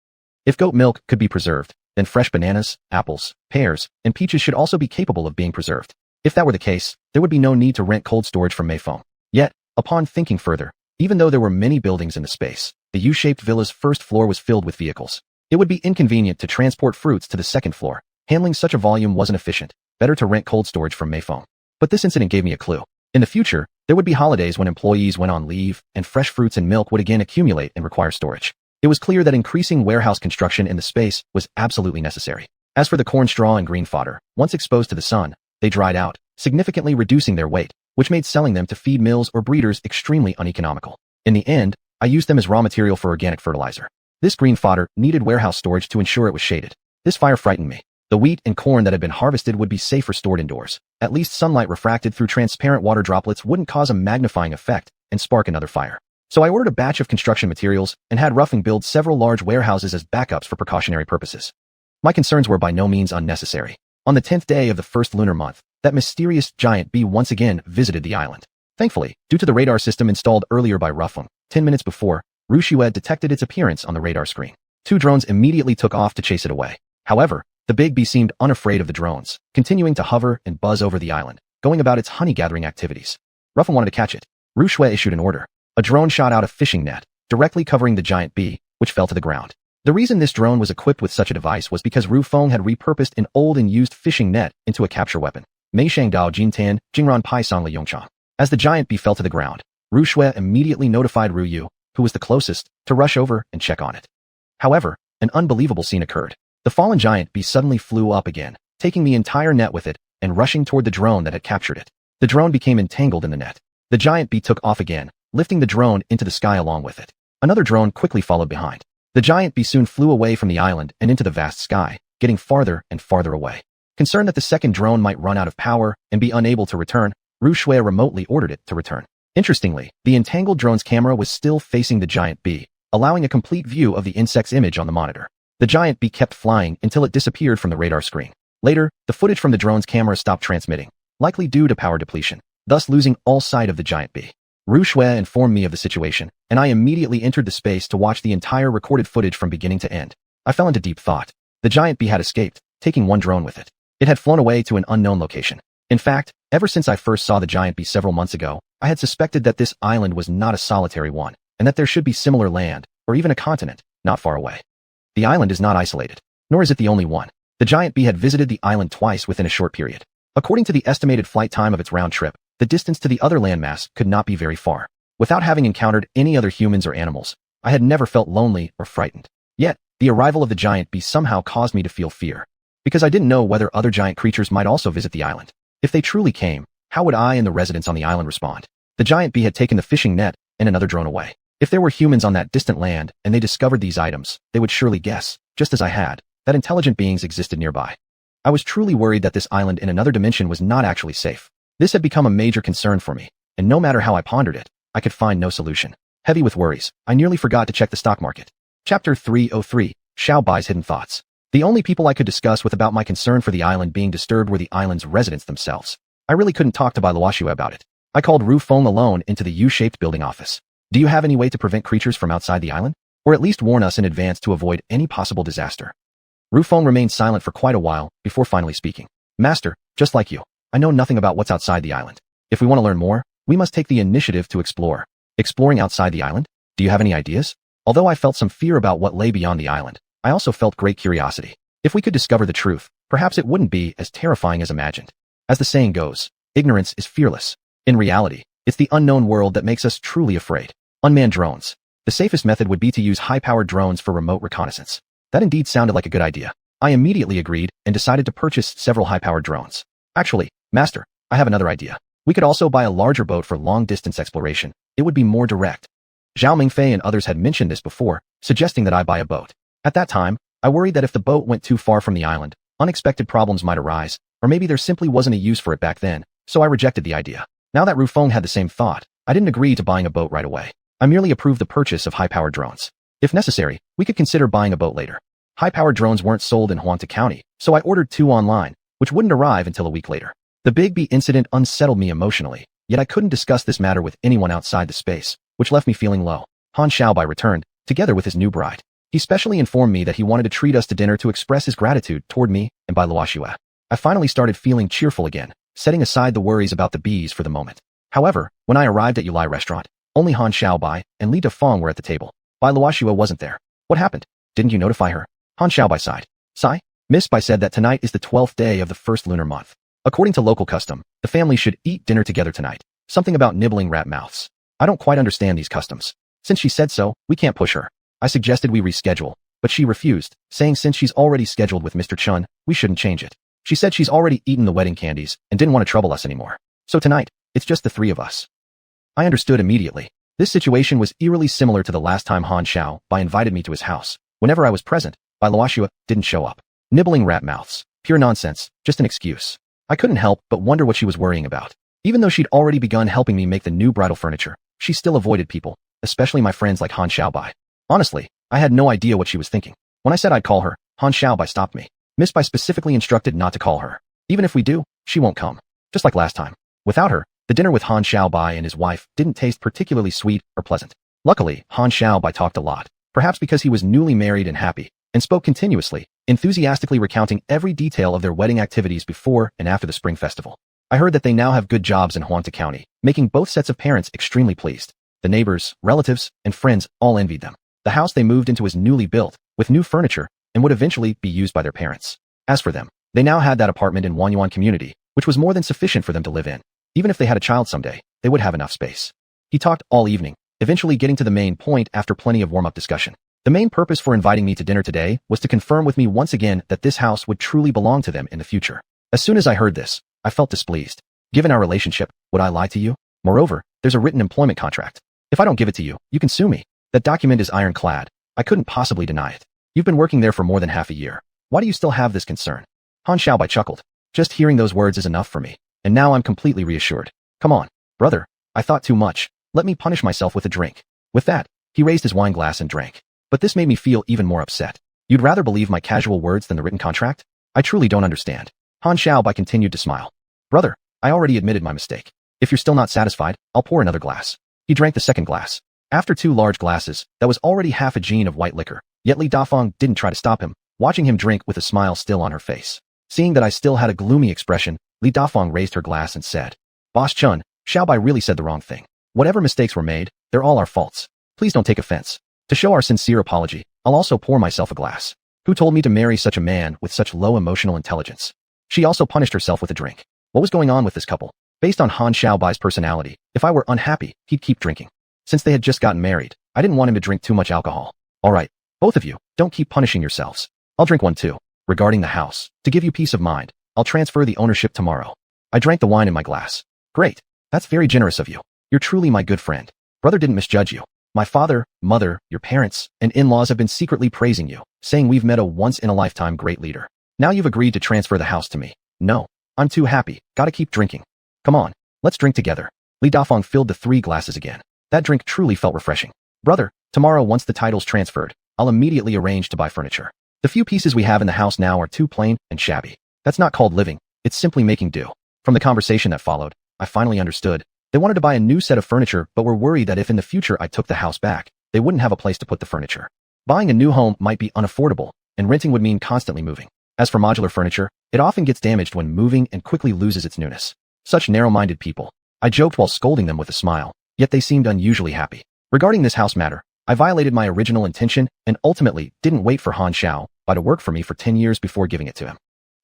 If goat milk could be preserved, then fresh bananas, apples, pears, and peaches should also be capable of being preserved. If that were the case, there would be no need to rent cold storage from Meifeng. Yet, upon thinking further, even though there were many buildings in the space, the U-shaped villa's first floor was filled with vehicles. It would be inconvenient to transport fruits to the second floor. Handling such a volume wasn't efficient. Better to rent cold storage from Meifeng. But this incident gave me a clue. In the future, there would be holidays when employees went on leave, and fresh fruits and milk would again accumulate and require storage. It was clear that increasing warehouse construction in the space was absolutely necessary. As for the corn straw and green fodder, once exposed to the sun, they dried out, significantly reducing their weight, which made selling them to feed mills or breeders extremely uneconomical. In the end, I used them as raw material for organic fertilizer. This green fodder needed warehouse storage to ensure it was shaded. This fire frightened me. The wheat and corn that had been harvested would be safer stored indoors. At least sunlight refracted through transparent water droplets wouldn't cause a magnifying effect and spark another fire. So I ordered a batch of construction materials and had Ruffing build several large warehouses as backups for precautionary purposes. My concerns were by no means unnecessary. On the 10th day of the first lunar month, that mysterious giant bee once again visited the island. Thankfully, due to the radar system installed earlier by Ruffing, 10 minutes before, xiuxian detected its appearance on the radar screen. 2 drones immediately took off to chase it away. However, the big bee seemed unafraid of the drones, continuing to hover and buzz over the island, going about its honey-gathering activities. Ruffing wanted to catch it. xiuxian issued an order. A drone shot out a fishing net, directly covering the giant bee, which fell to the ground. The reason this drone was equipped with such a device was because Ruffing had repurposed an old and used fishing net into a capture weapon. Mei Shang Dao Jintan, Jingran Pai Song Li Yongchang. As the giant bee fell to the ground, xiuxian immediately notified Ru Yu, who was the closest, to rush over and check on it. However, an unbelievable scene occurred. The fallen giant bee suddenly flew up again, taking the entire net with it and rushing toward the drone that had captured it. The drone became entangled in the net. The giant bee took off again, lifting the drone into the sky along with it. Another drone quickly followed behind. The giant bee soon flew away from the island and into the vast sky, getting farther and farther away. Concerned that the second drone might run out of power and be unable to return, xiuxian remotely ordered it to return. Interestingly, the entangled drone's camera was still facing the giant bee, allowing a complete view of the insect's image on the monitor. The giant bee kept flying until it disappeared from the radar screen. Later, the footage from the drone's camera stopped transmitting, likely due to power depletion, thus losing all sight of the giant bee. xiuxian informed me of the situation, and I immediately entered the space to watch the entire recorded footage from beginning to end. I fell into deep thought. The giant bee had escaped, taking one drone with it. It had flown away to an unknown location. In fact, ever since I first saw the giant bee several months ago, I had suspected that this island was not a solitary one, and that there should be similar land, or even a continent, not far away. The island is not isolated, nor is it the only one. The giant bee had visited the island twice within a short period. According to the estimated flight time of its round trip, the distance to the other landmass could not be very far. Without having encountered any other humans or animals, I had never felt lonely or frightened. Yet, the arrival of the giant bee somehow caused me to feel fear, because I didn't know whether other giant creatures might also visit the island. If they truly came, how would I and the residents on the island respond? The giant bee had taken the fishing net and another drone away. If there were humans on that distant land and they discovered these items, they would surely guess, just as I had, that intelligent beings existed nearby. I was truly worried that this island in another dimension was not actually safe. This had become a major concern for me, and no matter how I pondered it, I could find no solution. Heavy with worries, I nearly forgot to check the stock market. Chapter 303, Xiao Bai's Hidden Thoughts. The only people I could discuss with about my concern for the island being disturbed were the island's residents themselves. I really couldn't talk to Bai Luoxue about it. I called Ruffing alone into the U-shaped building office. Do you have any way to prevent creatures from outside the island? Or at least warn us in advance to avoid any possible disaster? Ruffing remained silent for quite a while before finally speaking. Master, just like you, I know nothing about what's outside the island. If we want to learn more, we must take the initiative to explore. Exploring outside the island? Do you have any ideas? Although I felt some fear about what lay beyond the island, I also felt great curiosity. If we could discover the truth, perhaps it wouldn't be as terrifying as imagined. As the saying goes, ignorance is fearless. In reality, it's the unknown world that makes us truly afraid. Unmanned drones. The safest method would be to use high-powered drones for remote reconnaissance. That indeed sounded like a good idea. I immediately agreed and decided to purchase several high-powered drones. Actually, Master, I have another idea. We could also buy a larger boat for long-distance exploration. It would be more direct. Zhao Mingfei and others had mentioned this before, suggesting that I buy a boat. At that time, I worried that if the boat went too far from the island, unexpected problems might arise, or maybe there simply wasn't a use for it back then, so I rejected the idea. Now that Ruffing had the same thought, I didn't agree to buying a boat right away. I merely approved the purchase of high-powered drones. If necessary, we could consider buying a boat later. High-powered drones weren't sold in Huangta County, so I ordered 2 online, which wouldn't arrive until a week later. The Big Bee incident unsettled me emotionally, yet I couldn't discuss this matter with anyone outside the space, which left me feeling low. Han Xiaobai returned, together with his new bride. He specially informed me that he wanted to treat us to dinner to express his gratitude toward me and Bai Luoxue. I finally started feeling cheerful again, setting aside the worries about the bees for the moment. However, when I arrived at Yulai restaurant, only Han Xiaobai and Li Dafeng were at the table. Bai Luoxue wasn't there. What happened? Didn't you notify her? Han Xiaobai sighed. Sigh? Miss Bai said that tonight is the 12th day of the first lunar month. According to local custom, the family should eat dinner together tonight. Something about nibbling rat mouths. I don't quite understand these customs. Since she said so, we can't push her. I suggested we reschedule, but she refused, saying since she's already scheduled with Mr. Chun, we shouldn't change it. She said she's already eaten the wedding candies and didn't want to trouble us anymore. So tonight, it's just the three of us. I understood immediately. This situation was eerily similar to the last time Han Xiaobai invited me to his house. Whenever I was present, Bai Luoxue didn't show up. Nibbling rat mouths. Pure nonsense, just an excuse. I couldn't help but wonder what she was worrying about. Even though she'd already begun helping me make the new bridal furniture, she still avoided people, especially my friends like Han Xiaobai. Honestly, I had no idea what she was thinking. When I said I'd call her, Han Xiaobai stopped me. Miss Bai specifically instructed not to call her. Even if we do, she won't come. Just like last time. Without her, the dinner with Han Xiaobai and his wife didn't taste particularly sweet or pleasant. Luckily, Han Xiaobai talked a lot, perhaps because he was newly married and happy, and spoke continuously, enthusiastically recounting every detail of their wedding activities before and after the Spring Festival. I heard that they now have good jobs in Huanta County, making both sets of parents extremely pleased. The neighbors, relatives, and friends all envied them. The house they moved into was newly built, with new furniture, and would eventually be used by their parents. As for them, they now had that apartment in Xuanhuan community, which was more than sufficient for them to live in. Even if they had a child someday, they would have enough space. He talked all evening, eventually getting to the main point after plenty of warm-up discussion. The main purpose for inviting me to dinner today was to confirm with me once again that this house would truly belong to them in the future. As soon as I heard this, I felt displeased. Given our relationship, would I lie to you? Moreover, there's a written employment contract. If I don't give it to you, you can sue me. That document is ironclad. I couldn't possibly deny it. You've been working there for more than half a year. Why do you still have this concern? Han Xiaobai chuckled. Just hearing those words is enough for me. And now I'm completely reassured. Come on, brother. I thought too much. Let me punish myself with a drink. With that, he raised his wine glass and drank. But this made me feel even more upset. You'd rather believe my casual words than the written contract? I truly don't understand. Han Xiaobai continued to smile. Brother, I already admitted my mistake. If you're still not satisfied, I'll pour another glass. He drank the second glass. After 2 large glasses, that was already half a jean of white liquor. Yet Li Dafeng didn't try to stop him, watching him drink with a smile still on her face. Seeing that I still had a gloomy expression, Li Dafeng raised her glass and said, Boss Chun, Xiaobai really said the wrong thing. Whatever mistakes were made, they're all our faults. Please don't take offense. To show our sincere apology, I'll also pour myself a glass. Who told me to marry such a man with such low emotional intelligence? She also punished herself with a drink. What was going on with this couple? Based on Han Xiaobai's personality, if I were unhappy, he'd keep drinking. Since they had just gotten married, I didn't want him to drink too much alcohol. Alright, both of you, don't keep punishing yourselves. I'll drink one too. Regarding the house, to give you peace of mind, I'll transfer the ownership tomorrow. I drank the wine in my glass. Great. That's very generous of you. You're truly my good friend. Brother didn't misjudge you. My father, mother, your parents, and in-laws have been secretly praising you, saying we've met a once-in-a-lifetime great leader. Now you've agreed to transfer the house to me. No. I'm too happy. Gotta keep drinking. Come on. Let's drink together. Li Dafeng filled the 3 glasses again. That drink truly felt refreshing. Brother, tomorrow once the title's transferred, I'll immediately arrange to buy furniture. The few pieces we have in the house now are too plain and shabby. That's not called living. It's simply making do. From the conversation that followed, I finally understood. They wanted to buy a new set of furniture but were worried that if in the future I took the house back, they wouldn't have a place to put the furniture. Buying a new home might be unaffordable, and renting would mean constantly moving. As for modular furniture, it often gets damaged when moving and quickly loses its newness. Such narrow-minded people. I joked while scolding them with a smile, yet they seemed unusually happy. Regarding this house matter, I violated my original intention and ultimately didn't wait for Han Xiaobai to work for me for 10 years before giving it to him.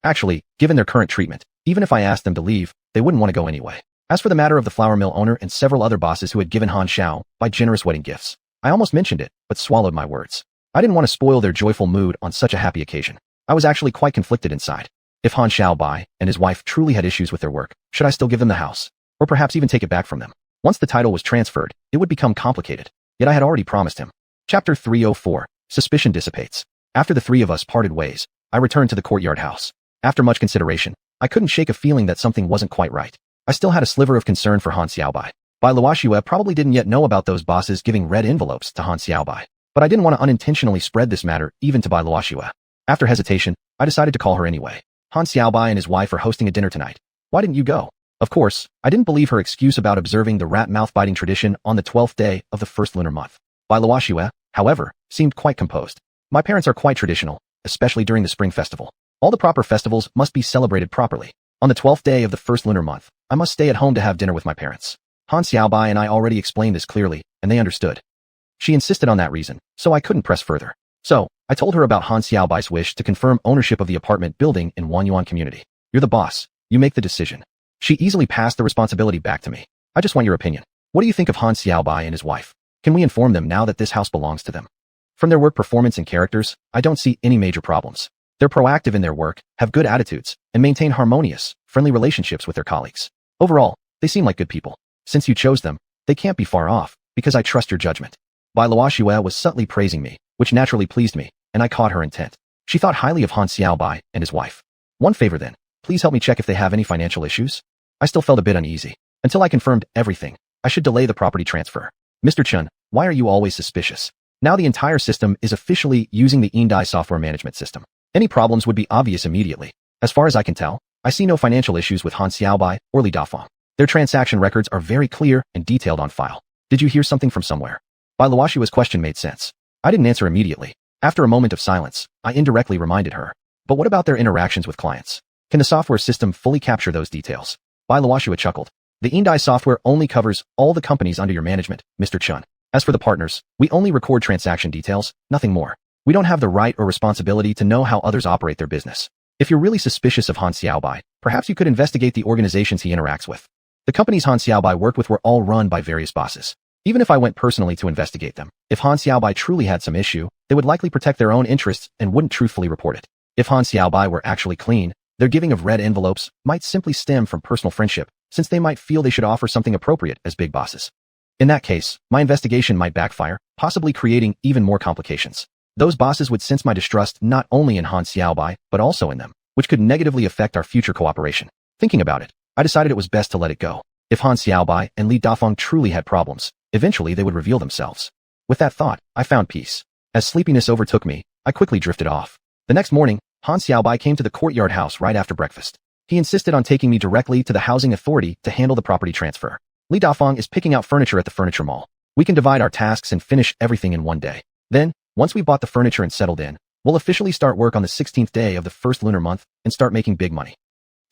Actually, given their current treatment, even if I asked them to leave, they wouldn't want to go anyway. As for the matter of the flour mill owner and several other bosses who had given Han Xiaobai generous wedding gifts, I almost mentioned it, but swallowed my words. I didn't want to spoil their joyful mood on such a happy occasion. I was actually quite conflicted inside. If Han Xiaobai and his wife truly had issues with their work, should I still give them the house? Or perhaps even take it back from them? Once the title was transferred, it would become complicated. Yet I had already promised him. Chapter 304. Suspicion dissipates. After the 3 of us parted ways, I returned to the courtyard house. After much consideration, I couldn't shake a feeling that something wasn't quite right. I still had a sliver of concern for Han Xiaobai. Bai Luoxue probably didn't yet know about those bosses giving red envelopes to Han Xiaobai. But I didn't want to unintentionally spread this matter even to Bai Luoxue. After hesitation, I decided to call her anyway. Han Xiaobai and his wife are hosting a dinner tonight. Why didn't you go? Of course, I didn't believe her excuse about observing the rat mouth-biting tradition on the 12th day of the first lunar month. Bai Luoxue, however, seemed quite composed. My parents are quite traditional, especially during the Spring Festival. All the proper festivals must be celebrated properly. On the 12th day of the first lunar month, I must stay at home to have dinner with my parents. Han Xiaobai and I already explained this clearly, and they understood. She insisted on that reason, so I couldn't press further. So, I told her about Han Xiaobai's wish to confirm ownership of the apartment building in Xuanhuan community. You're the boss. You make the decision. She easily passed the responsibility back to me. I just want your opinion. What do you think of Han Xiaobai and his wife? Can we inform them now that this house belongs to them? From their work performance and characters, I don't see any major problems. They're proactive in their work, have good attitudes, and maintain harmonious, friendly relationships with their colleagues. Overall, they seem like good people. Since you chose them, they can't be far off, because I trust your judgment. Bai Luoxue was subtly praising me, which naturally pleased me, and I caught her intent. She thought highly of Han Xiaobai and his wife. One favor then, please help me check if they have any financial issues. I still felt a bit uneasy. Until I confirmed everything, I should delay the property transfer. Mr. Chen, why are you always suspicious? Now the entire system is officially using the Indai software management system. Any problems would be obvious immediately. As far as I can tell, I see no financial issues with Han Xiaobai or Li Dafeng. Their transaction records are very clear and detailed on file. Did you hear something from somewhere? Bai Luoxue's question made sense. I didn't answer immediately. After a moment of silence, I indirectly reminded her. But what about their interactions with clients? Can the software system fully capture those details? Bai Luoxue chuckled. The Indai software only covers all the companies under your management, Mr. Chen. As for the partners, we only record transaction details, nothing more. We don't have the right or responsibility to know how others operate their business. If you're really suspicious of Han Xiaobai, perhaps you could investigate the organizations he interacts with. The companies Han Xiaobai worked with were all run by various bosses. Even if I went personally to investigate them, if Han Xiaobai truly had some issue, they would likely protect their own interests and wouldn't truthfully report it. If Han Xiaobai were actually clean, their giving of red envelopes might simply stem from personal friendship, since they might feel they should offer something appropriate as big bosses. In that case, my investigation might backfire, possibly creating even more complications. Those bosses would sense my distrust not only in Han Xiaobai, but also in them, which could negatively affect our future cooperation. Thinking about it, I decided it was best to let it go. If Han Xiaobai and Li Dafeng truly had problems, eventually they would reveal themselves. With that thought, I found peace. As sleepiness overtook me, I quickly drifted off. The next morning, Han Xiaobai came to the courtyard house right after breakfast. He insisted on taking me directly to the housing authority to handle the property transfer. Li Dafeng is picking out furniture at the furniture mall. We can divide our tasks and finish everything in one day. Then, once we bought the furniture and settled in, we'll officially start work on the 16th day of the first lunar month and start making big money.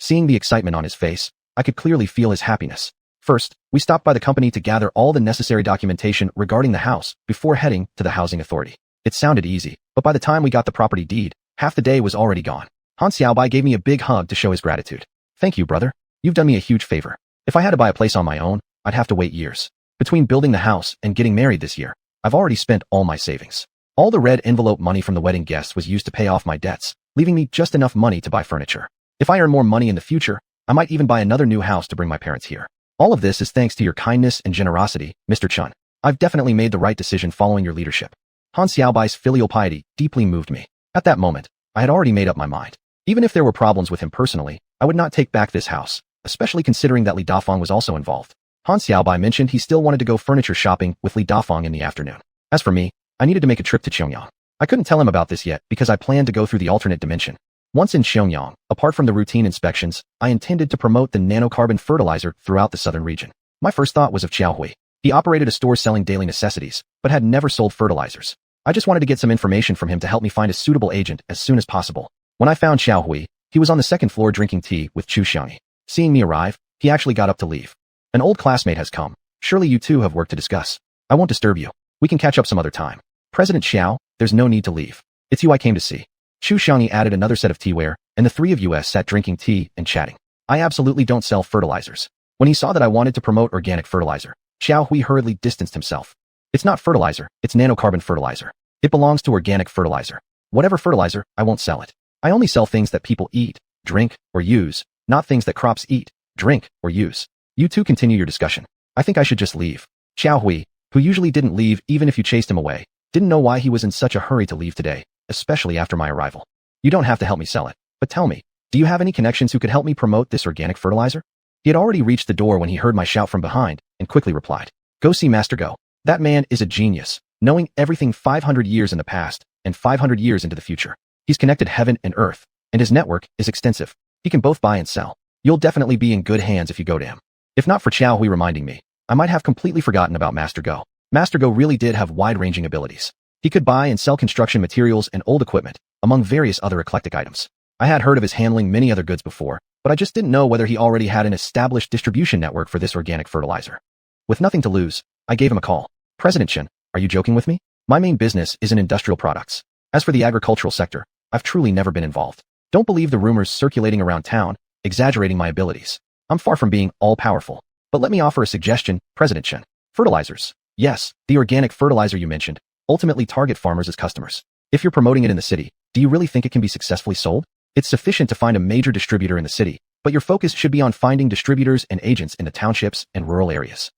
Seeing the excitement on his face, I could clearly feel his happiness. First, we stopped by the company to gather all the necessary documentation regarding the house before heading to the housing authority. It sounded easy, but by the time we got the property deed, half the day was already gone. Han Xiaobai gave me a big hug to show his gratitude. Thank you, brother. You've done me a huge favor. If I had to buy a place on my own, I'd have to wait years. Between building the house and getting married this year, I've already spent all my savings. All the red envelope money from the wedding guests was used to pay off my debts, leaving me just enough money to buy furniture. If I earn more money in the future, I might even buy another new house to bring my parents here. All of this is thanks to your kindness and generosity, Mr. Chen. I've definitely made the right decision following your leadership. Han Xiaobai's filial piety deeply moved me. At that moment, I had already made up my mind. Even if there were problems with him personally, I would not take back this house, especially considering that Li Dafeng was also involved. Han Xiaobai mentioned he still wanted to go furniture shopping with Li Dafeng in the afternoon. As for me, I needed to make a trip to Xiangyang. I couldn't tell him about this yet because I planned to go through the alternate dimension. Once in Xiangyang, apart from the routine inspections, I intended to promote the nanocarbon fertilizer throughout the southern region. My first thought was of Xiaohui. He operated a store selling daily necessities, but had never sold fertilizers. I just wanted to get some information from him to help me find a suitable agent as soon as possible. When I found Xiaohui, he was on the second floor drinking tea with xiuxian. Seeing me arrive, he actually got up to leave. An old classmate has come. Surely you two have work to discuss. I won't disturb you. We can catch up some other time. President Xiao, there's no need to leave. It's you I came to see. Xiuxian added another set of teaware, and the three of us sat drinking tea and chatting. I absolutely don't sell fertilizers. When he saw that I wanted to promote organic fertilizer, Xiaohui hurriedly distanced himself. It's not fertilizer, it's nanocarbon fertilizer. It belongs to organic fertilizer. Whatever fertilizer, I won't sell it. I only sell things that people eat, drink, or use, not things that crops eat, drink, or use. You two continue your discussion. I think I should just leave. Xiaohui, who usually didn't leave even if you chased him away, didn't know why he was in such a hurry to leave today, especially after my arrival. You don't have to help me sell it, but tell me, do you have any connections who could help me promote this organic fertilizer? He had already reached the door when he heard my shout from behind and quickly replied, Go see Master Go. That man is a genius, knowing everything 500 years in the past and 500 years into the future. He's connected heaven and earth, and his network is extensive. He can both buy and sell. You'll definitely be in good hands if you go to him. If not for Xiaohui reminding me, I might have completely forgotten about Master Go. Master Go really did have wide-ranging abilities. He could buy and sell construction materials and old equipment, among various other eclectic items. I had heard of his handling many other goods before, but I just didn't know whether he already had an established distribution network for this organic fertilizer. With nothing to lose, I gave him a call. President Chen, are you joking with me? My main business is in industrial products. As for the agricultural sector, I've truly never been involved. Don't believe the rumors circulating around town, exaggerating my abilities. I'm far from being all-powerful. But let me offer a suggestion, President Chen. Fertilizers. Yes, the organic fertilizer you mentioned, ultimately target farmers as customers. If you're promoting it in the city, do you really think it can be successfully sold? It's sufficient to find a major distributor in the city, but your focus should be on finding distributors and agents in the townships and rural areas.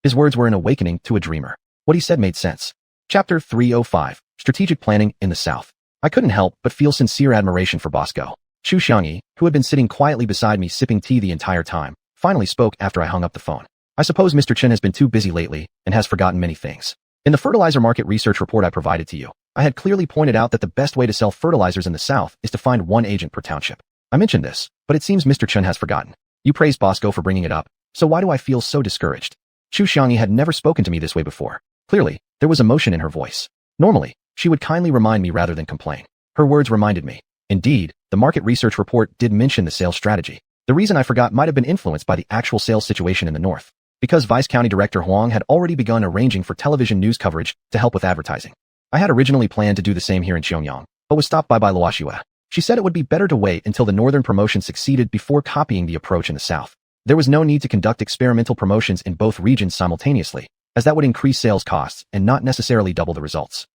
His words were an awakening to a dreamer. What he said made sense. Chapter 305, Strategic Planning in the South. I couldn't help but feel sincere admiration for Bosco. Xiuxian, who had been sitting quietly beside me sipping tea the entire time, finally spoke after I hung up the phone. I suppose Mr. Chen has been too busy lately and has forgotten many things. In the fertilizer market research report I provided to you, I had clearly pointed out that the best way to sell fertilizers in the South is to find one agent per township. I mentioned this, but it seems Mr. Chen has forgotten. You praised Bosco for bringing it up, so why do I feel so discouraged? Xiuxian had never spoken to me this way before. Clearly, there was emotion in her voice. Normally, she would kindly remind me rather than complain. Her words reminded me. Indeed, the market research report did mention the sales strategy. The reason I forgot might have been influenced by the actual sales situation in the north. Because Vice County Director Huang had already begun arranging for television news coverage to help with advertising. I had originally planned to do the same here in Xiangyang, but was stopped by Luoxue. She said it would be better to wait until the northern promotion succeeded before copying the approach in the south. There was no need to conduct experimental promotions in both regions simultaneously, as that would increase sales costs and not necessarily double the results.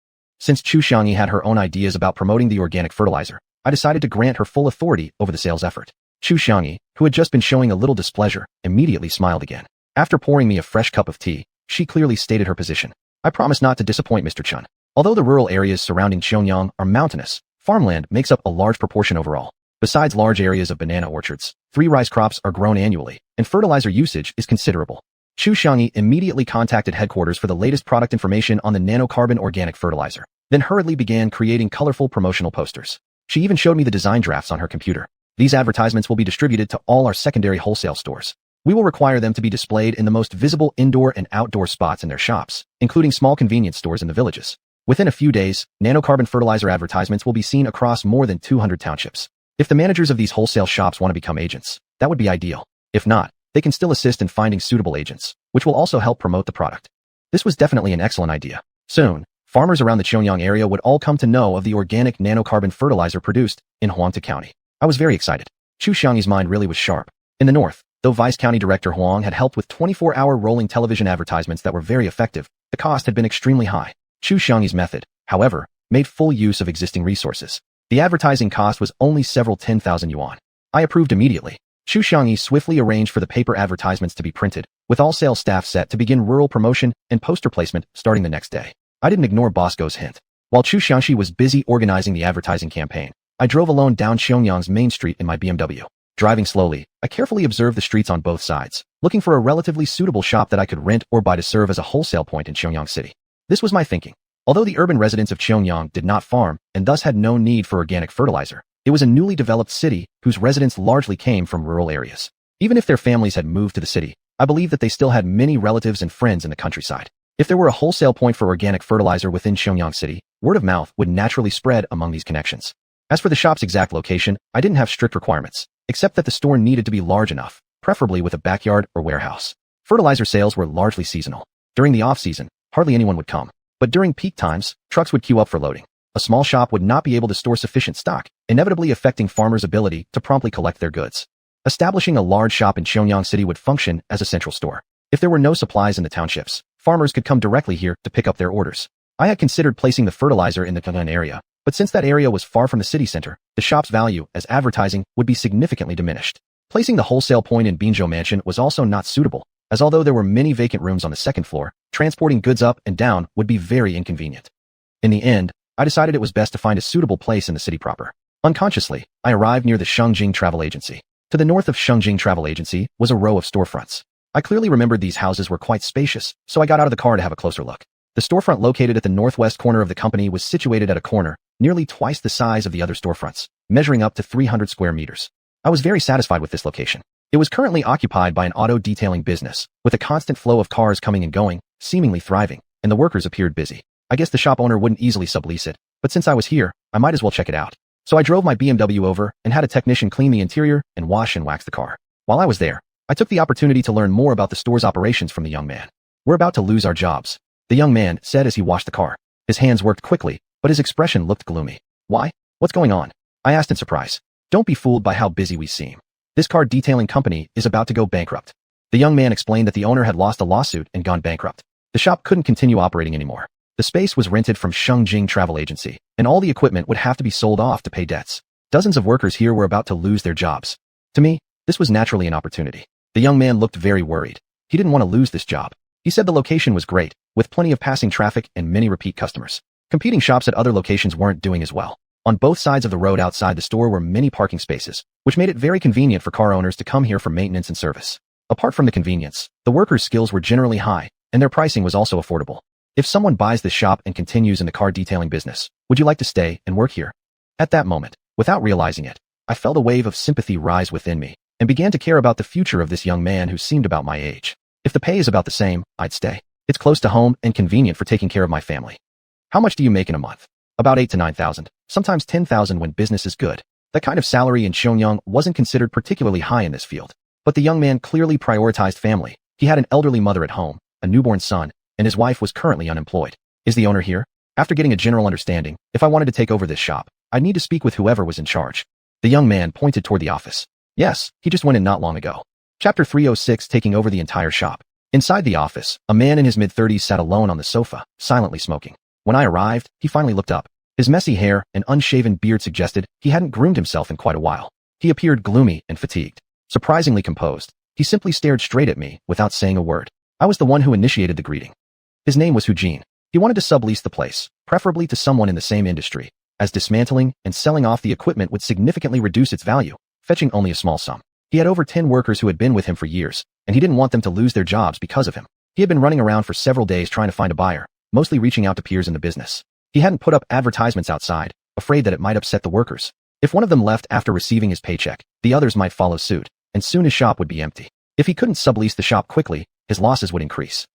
Since Xiuxian had her own ideas about promoting the organic fertilizer, I decided to grant her full authority over the sales effort. Xiuxian, who had just been showing a little displeasure, immediately smiled again. After pouring me a fresh cup of tea, she clearly stated her position. I promise not to disappoint Mr. Chen. Although the rural areas surrounding Xiangyang are mountainous, farmland makes up a large proportion overall. Besides large areas of banana orchards, 3 rice crops are grown annually, and fertilizer usage is considerable. Xiuxian immediately contacted headquarters for the latest product information on the nanocarbon organic fertilizer, then hurriedly began creating colorful promotional posters. She even showed me the design drafts on her computer. These advertisements will be distributed to all our secondary wholesale stores. We will require them to be displayed in the most visible indoor and outdoor spots in their shops, including small convenience stores in the villages. Within a few days, nanocarbon fertilizer advertisements will be seen across more than 200 townships. If the managers of these wholesale shops want to become agents, that would be ideal. If not, they can still assist in finding suitable agents, which will also help promote the product. This was definitely an excellent idea. Soon, farmers around the Xiangyang area would all come to know of the organic nanocarbon fertilizer produced in Huangta County. I was very excited. Xiuxian's mind really was sharp. In the north, though Vice County Director Huang had helped with 24-hour rolling television advertisements that were very effective, the cost had been extremely high. Xiuxian's method, however, made full use of existing resources. The advertising cost was only several 10,000 yuan. I approved immediately. Xiuxian swiftly arranged for the paper advertisements to be printed, with all sales staff set to begin rural promotion and poster placement starting the next day. I didn't ignore Bosco's hint. While Xiuxian was busy organizing the advertising campaign, I drove alone down Xiangyang's main street in my BMW. Driving slowly, I carefully observed the streets on both sides, looking for a relatively suitable shop that I could rent or buy to serve as a wholesale point in Xiangyang City. This was my thinking. Although the urban residents of Xiangyang did not farm and thus had no need for organic fertilizer, it was a newly developed city whose residents largely came from rural areas. Even if their families had moved to the city, I believe that they still had many relatives and friends in the countryside. If there were a wholesale point for organic fertilizer within Xiangyang City, word of mouth would naturally spread among these connections. As for the shop's exact location, I didn't have strict requirements, except that the store needed to be large enough, preferably with a backyard or warehouse. Fertilizer sales were largely seasonal. During the off-season, hardly anyone would come. But during peak times, trucks would queue up for loading. A small shop would not be able to store sufficient stock, inevitably affecting farmers' ability to promptly collect their goods. Establishing a large shop in Xiangyang City would function as a central store. If there were no supplies in the townships, farmers could come directly here to pick up their orders. I had considered placing the fertilizer in the Kangan area, but since that area was far from the city center, the shop's value as advertising would be significantly diminished. Placing the wholesale point in Binzhou Mansion was also not suitable, as although there were many vacant rooms on the second floor, transporting goods up and down would be very inconvenient. In the end, I decided it was best to find a suitable place in the city proper. Unconsciously, I arrived near the Shengjing Travel Agency. To the north of Shengjing Travel Agency was a row of storefronts. I clearly remembered these houses were quite spacious, so I got out of the car to have a closer look. The storefront located at the northwest corner of the company was situated at a corner, nearly twice the size of the other storefronts, measuring up to 300 square meters. I was very satisfied with this location. It was currently occupied by an auto detailing business, with a constant flow of cars coming and going, seemingly thriving, and the workers appeared busy. I guess the shop owner wouldn't easily sublease it, but since I was here, I might as well check it out. So I drove my BMW over and had a technician clean the interior and wash and wax the car. While I was there, I took the opportunity to learn more about the store's operations from the young man. "We're about to lose our jobs," the young man said as he washed the car. His hands worked quickly, but his expression looked gloomy. Why? What's going on? I asked in surprise. Don't be fooled by how busy we seem. This car detailing company is about to go bankrupt. The young man explained that the owner had lost a lawsuit and gone bankrupt. The shop couldn't continue operating anymore. The space was rented from Xiuxian travel agency, and all the equipment would have to be sold off to pay debts. Dozens of workers here were about to lose their jobs. To me, this was naturally an opportunity. The young man looked very worried. He didn't want to lose this job. He said the location was great, with plenty of passing traffic and many repeat customers. Competing shops at other locations weren't doing as well. On both sides of the road outside the store were many parking spaces, which made it very convenient for car owners to come here for maintenance and service. Apart from the convenience, the workers' skills were generally high, and their pricing was also affordable. If someone buys this shop and continues in the car detailing business, would you like to stay and work here? At that moment, without realizing it, I felt a wave of sympathy rise within me, and began to care about the future of this young man who seemed about my age. If the pay is about the same, I'd stay. It's close to home and convenient for taking care of my family. How much do you make in a month? About 8 to 9,000, sometimes 10,000 when business is good. That kind of salary in Xianxia wasn't considered particularly high in this field. But the young man clearly prioritized family. He had an elderly mother at home, a newborn son, and his wife was currently unemployed. Is the owner here? After getting a general understanding, if I wanted to take over this shop, I'd need to speak with whoever was in charge. The young man pointed toward the office. Yes, he just went in not long ago. Chapter 306, taking over the entire shop. Inside the office, a man in his mid-30s sat alone on the sofa, silently smoking. When I arrived, he finally looked up. His messy hair and unshaven beard suggested he hadn't groomed himself in quite a while. He appeared gloomy and fatigued. Surprisingly composed, he simply stared straight at me without saying a word. I was the one who initiated the greeting. His name was Xiuxian. He wanted to sublease the place, preferably to someone in the same industry, as dismantling and selling off the equipment would significantly reduce its value, fetching only a small sum. He had over 10 workers who had been with him for years, and he didn't want them to lose their jobs because of him. He had been running around for several days trying to find a buyer, mostly reaching out to peers in the business. He hadn't put up advertisements outside, afraid that it might upset the workers. If one of them left after receiving his paycheck, the others might follow suit, and soon his shop would be empty. If he couldn't sublease the shop quickly, his losses would increase.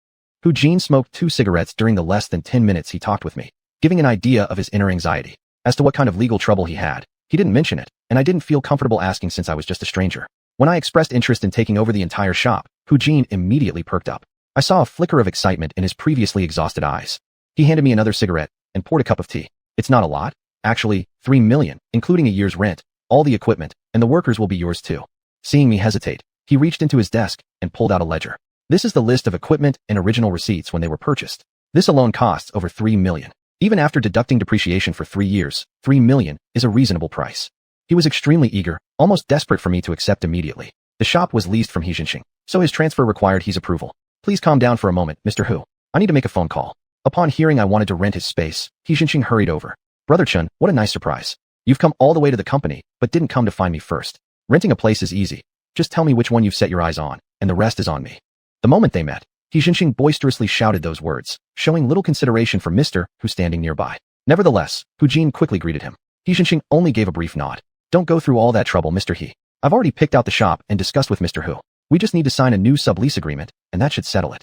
Xiuxian smoked 2 cigarettes during the less than 10 minutes he talked with me, giving an idea of his inner anxiety. As to what kind of legal trouble he had, he didn't mention it, and I didn't feel comfortable asking since I was just a stranger. When I expressed interest in taking over the entire shop, Xiuxian immediately perked up. I saw a flicker of excitement in his previously exhausted eyes. He handed me another cigarette and poured a cup of tea. It's not a lot. Actually, 3 million, including a year's rent, all the equipment, and the workers will be yours too. Seeing me hesitate, he reached into his desk and pulled out a ledger. This is the list of equipment and original receipts when they were purchased. This alone costs over 3 million. Even after deducting depreciation for 3 years, 3 million is a reasonable price. He was extremely eager, almost desperate for me to accept immediately. The shop was leased from Xianxia, so his transfer required his approval. Please calm down for a moment, Mr. Hu. I need to make a phone call. Upon hearing I wanted to rent his space, Xianxia hurried over. Brother Chun, what a nice surprise. You've come all the way to the company, but didn't come to find me first. Renting a place is easy. Just tell me which one you've set your eyes on, and the rest is on me. The moment they met, Xianxia boisterously shouted those words, showing little consideration for Mr. Hu standing nearby. Nevertheless, Xiuxian quickly greeted him. Xianxia only gave a brief nod. Don't go through all that trouble, Mr. He. I've already picked out the shop and discussed with Mr. Hu. We just need to sign a new sublease agreement, and that should settle it.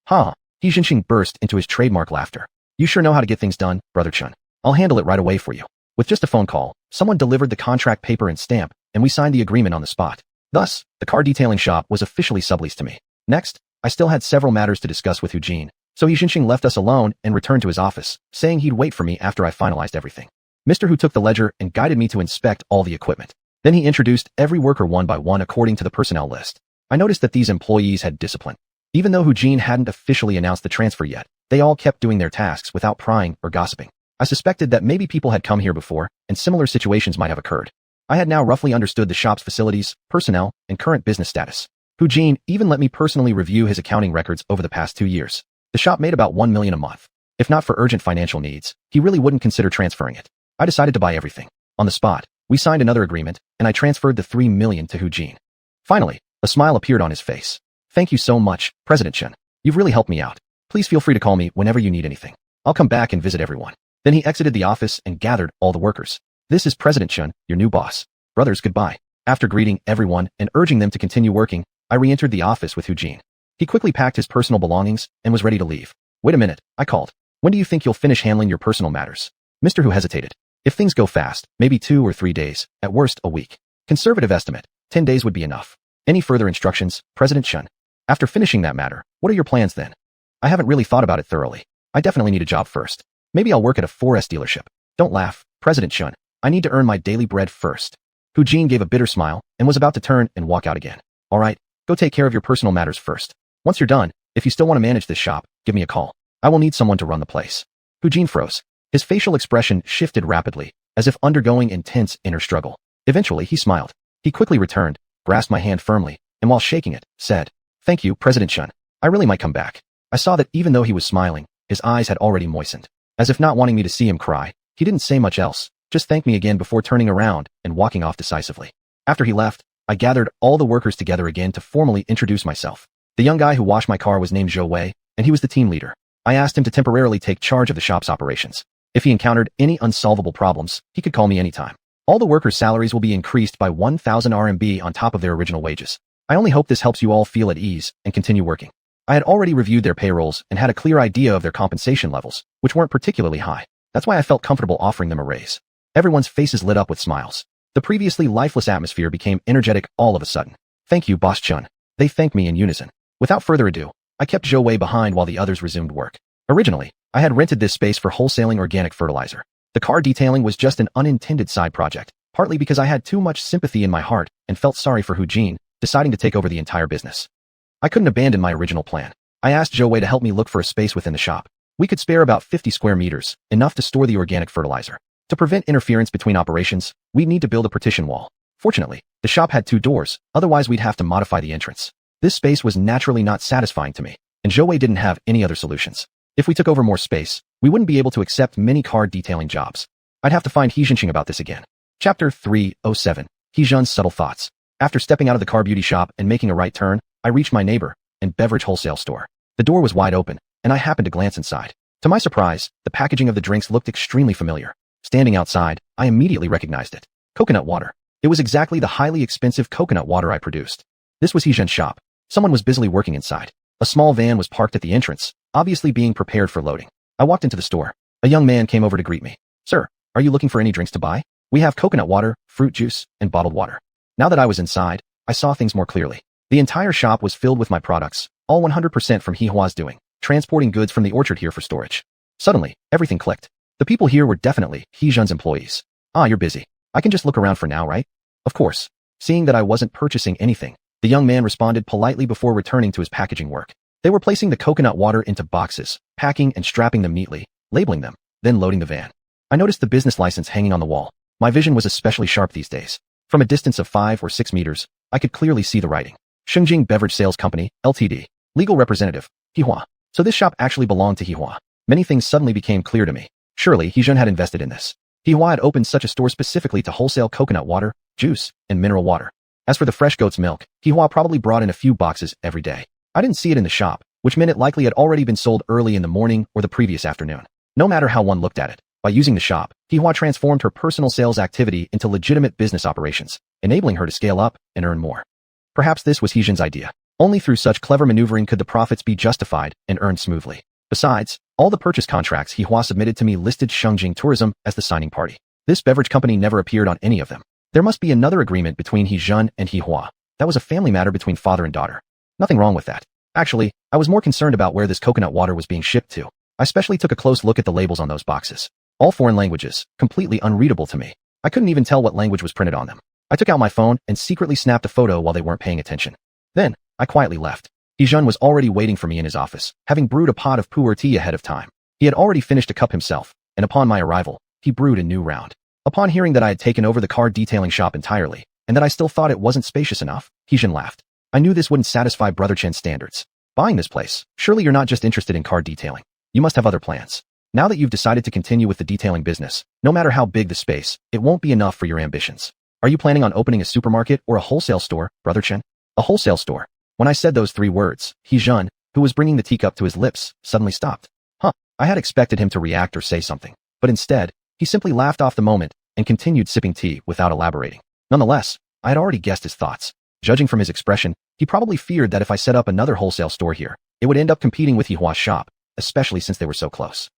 Huh? Xianxia burst into his trademark laughter. You sure know how to get things done, Brother Chun. I'll handle it right away for you. With just a phone call, someone delivered the contract paper and stamp, and we signed the agreement on the spot. Thus, the car detailing shop was officially subleased to me. Next, I still had several matters to discuss with Xiuxian, so Xianxia left us alone and returned to his office, saying he'd wait for me after I finalized everything. Mr. Hu took the ledger and guided me to inspect all the equipment. Then he introduced every worker one by one according to the personnel list. I noticed that these employees had discipline. Even though Xiuxian hadn't officially announced the transfer yet, they all kept doing their tasks without prying or gossiping. I suspected that maybe people had come here before, and similar situations might have occurred. I had now roughly understood the shop's facilities, personnel, and current business status. Xiuxian even let me personally review his accounting records over the past 2 years. The shop made about 1 million a month. If not for urgent financial needs, he really wouldn't consider transferring it. I decided to buy everything. On the spot, we signed another agreement, and I transferred the 3 million to Xiuxian. Finally, a smile appeared on his face. Thank you so much, President Chen. You've really helped me out. Please feel free to call me whenever you need anything. I'll come back and visit everyone. Then he exited the office and gathered all the workers. This is President Chen, your new boss. Brothers, goodbye. After greeting everyone and urging them to continue working, I re-entered the office with Xiuxian. He quickly packed his personal belongings and was ready to leave. Wait a minute, I called. When do you think you'll finish handling your personal matters? Mr. Hu hesitated. If things go fast, maybe 2 or 3 days, at worst a week. Conservative estimate, 10 days would be enough. Any further instructions, President Chen? After finishing that matter, what are your plans then? I haven't really thought about it thoroughly. I definitely need a job first. Maybe I'll work at a 4S dealership. Don't laugh, President Shun. I need to earn my daily bread first. Hu Jin gave a bitter smile and was about to turn and walk out again. All right, go take care of your personal matters first. Once you're done, if you still want to manage this shop, give me a call. I will need someone to run the place. Hu Jin froze. His facial expression shifted rapidly, as if undergoing intense inner struggle. Eventually, he smiled. He quickly returned, grasped my hand firmly, and while shaking it, said, "Thank you, President Shun. I really might come back." I saw that even though he was smiling, his eyes had already moistened. As if not wanting me to see him cry, he didn't say much else, just thanked me again before turning around and walking off decisively. After he left, I gathered all the workers together again to formally introduce myself. The young guy who washed my car was named Zhou Wei, and he was the team leader. I asked him to temporarily take charge of the shop's operations. If he encountered any unsolvable problems, he could call me anytime. All the workers' salaries will be increased by 1,000 RMB on top of their original wages. I only hope this helps you all feel at ease and continue working. I had already reviewed their payrolls and had a clear idea of their compensation levels, which weren't particularly high. That's why I felt comfortable offering them a raise. Everyone's faces lit up with smiles. The previously lifeless atmosphere became energetic all of a sudden. "Thank you, Boss Chun." They thanked me in unison. Without further ado, I kept Zhou Wei behind while the others resumed work. Originally, I had rented this space for wholesaling organic fertilizer. The car detailing was just an unintended side project, partly because I had too much sympathy in my heart and felt sorry for Hu Jin, deciding to take over the entire business. I couldn't abandon my original plan. I asked Zhou Wei to help me look for a space within the shop. We could spare about 50 square meters, enough to store the organic fertilizer. To prevent interference between operations, we'd need to build a partition wall. Fortunately, the shop had 2 doors, otherwise we'd have to modify the entrance. This space was naturally not satisfying to me, and Zhou Wei didn't have any other solutions. If we took over more space, we wouldn't be able to accept many car detailing jobs. I'd have to find Xiuxian about this again. Chapter 307. Xiuxian's Subtle Thoughts. After stepping out of the car beauty shop and making a right turn, I reached my neighbor and beverage wholesale store. The door was wide open, and I happened to glance inside. To my surprise, the packaging of the drinks looked extremely familiar. Standing outside, I immediately recognized it. Coconut water. It was exactly the highly expensive coconut water I produced. This was Xiuxian's shop. Someone was busily working inside. A small van was parked at the entrance, obviously being prepared for loading. I walked into the store. A young man came over to greet me. "Sir, are you looking for any drinks to buy? We have coconut water, fruit juice, and bottled water." Now that I was inside, I saw things more clearly. The entire shop was filled with my products, all 100% from Hihua's doing, transporting goods from the orchard here for storage. Suddenly, everything clicked. The people here were definitely Xiuxian's employees. "Ah, you're busy. I can just look around for now, right?" Of course. Seeing that I wasn't purchasing anything, the young man responded politely before returning to his packaging work. They were placing the coconut water into boxes, packing and strapping them neatly, labeling them, then loading the van. I noticed the business license hanging on the wall. My vision was especially sharp these days. From a distance of 5 or 6 meters, I could clearly see the writing. Shengjing Beverage Sales Company, Ltd. Legal Representative, Hihua. So this shop actually belonged to Hihua. Many things suddenly became clear to me. Surely, Xiuxian had invested in this. Hihua had opened such a store specifically to wholesale coconut water, juice, and mineral water. As for the fresh goat's milk, Hihua probably brought in a few boxes every day. I didn't see it in the shop, which meant it likely had already been sold early in the morning or the previous afternoon. No matter how one looked at it, by using the shop, Hihua transformed her personal sales activity into legitimate business operations, enabling her to scale up and earn more. Perhaps this was Xiuxian's idea. Only through such clever maneuvering could the profits be justified and earned smoothly. Besides, all the purchase contracts Hihua submitted to me listed Shengjing Tourism as the signing party. This beverage company never appeared on any of them. There must be another agreement between Xiuxian and Hihua. That was a family matter between father and daughter. Nothing wrong with that. Actually, I was more concerned about where this coconut water was being shipped to. I especially took a close look at the labels on those boxes. All foreign languages, completely unreadable to me. I couldn't even tell what language was printed on them. I took out my phone and secretly snapped a photo while they weren't paying attention. Then, I quietly left. Xiuxian was already waiting for me in his office, having brewed a pot of pu'er tea ahead of time. He had already finished a cup himself, and upon my arrival, he brewed a new round. Upon hearing that I had taken over the car detailing shop entirely, and that I still thought it wasn't spacious enough, Xiuxian laughed. I knew this wouldn't satisfy Brother Chen's standards. Buying this place, surely you're not just interested in car detailing. You must have other plans. Now that you've decided to continue with the detailing business, no matter how big the space, it won't be enough for your ambitions. Are you planning on opening a supermarket or a wholesale store, Brother Chen? A wholesale store. When I said those 3 words, Xiuxian, who was bringing the teacup to his lips, suddenly stopped. I had expected him to react or say something, but instead, he simply laughed off the moment and continued sipping tea without elaborating. Nonetheless, I had already guessed his thoughts. Judging from his expression, he probably feared that if I set up another wholesale store here, it would end up competing with Hihua's shop, especially since they were so close.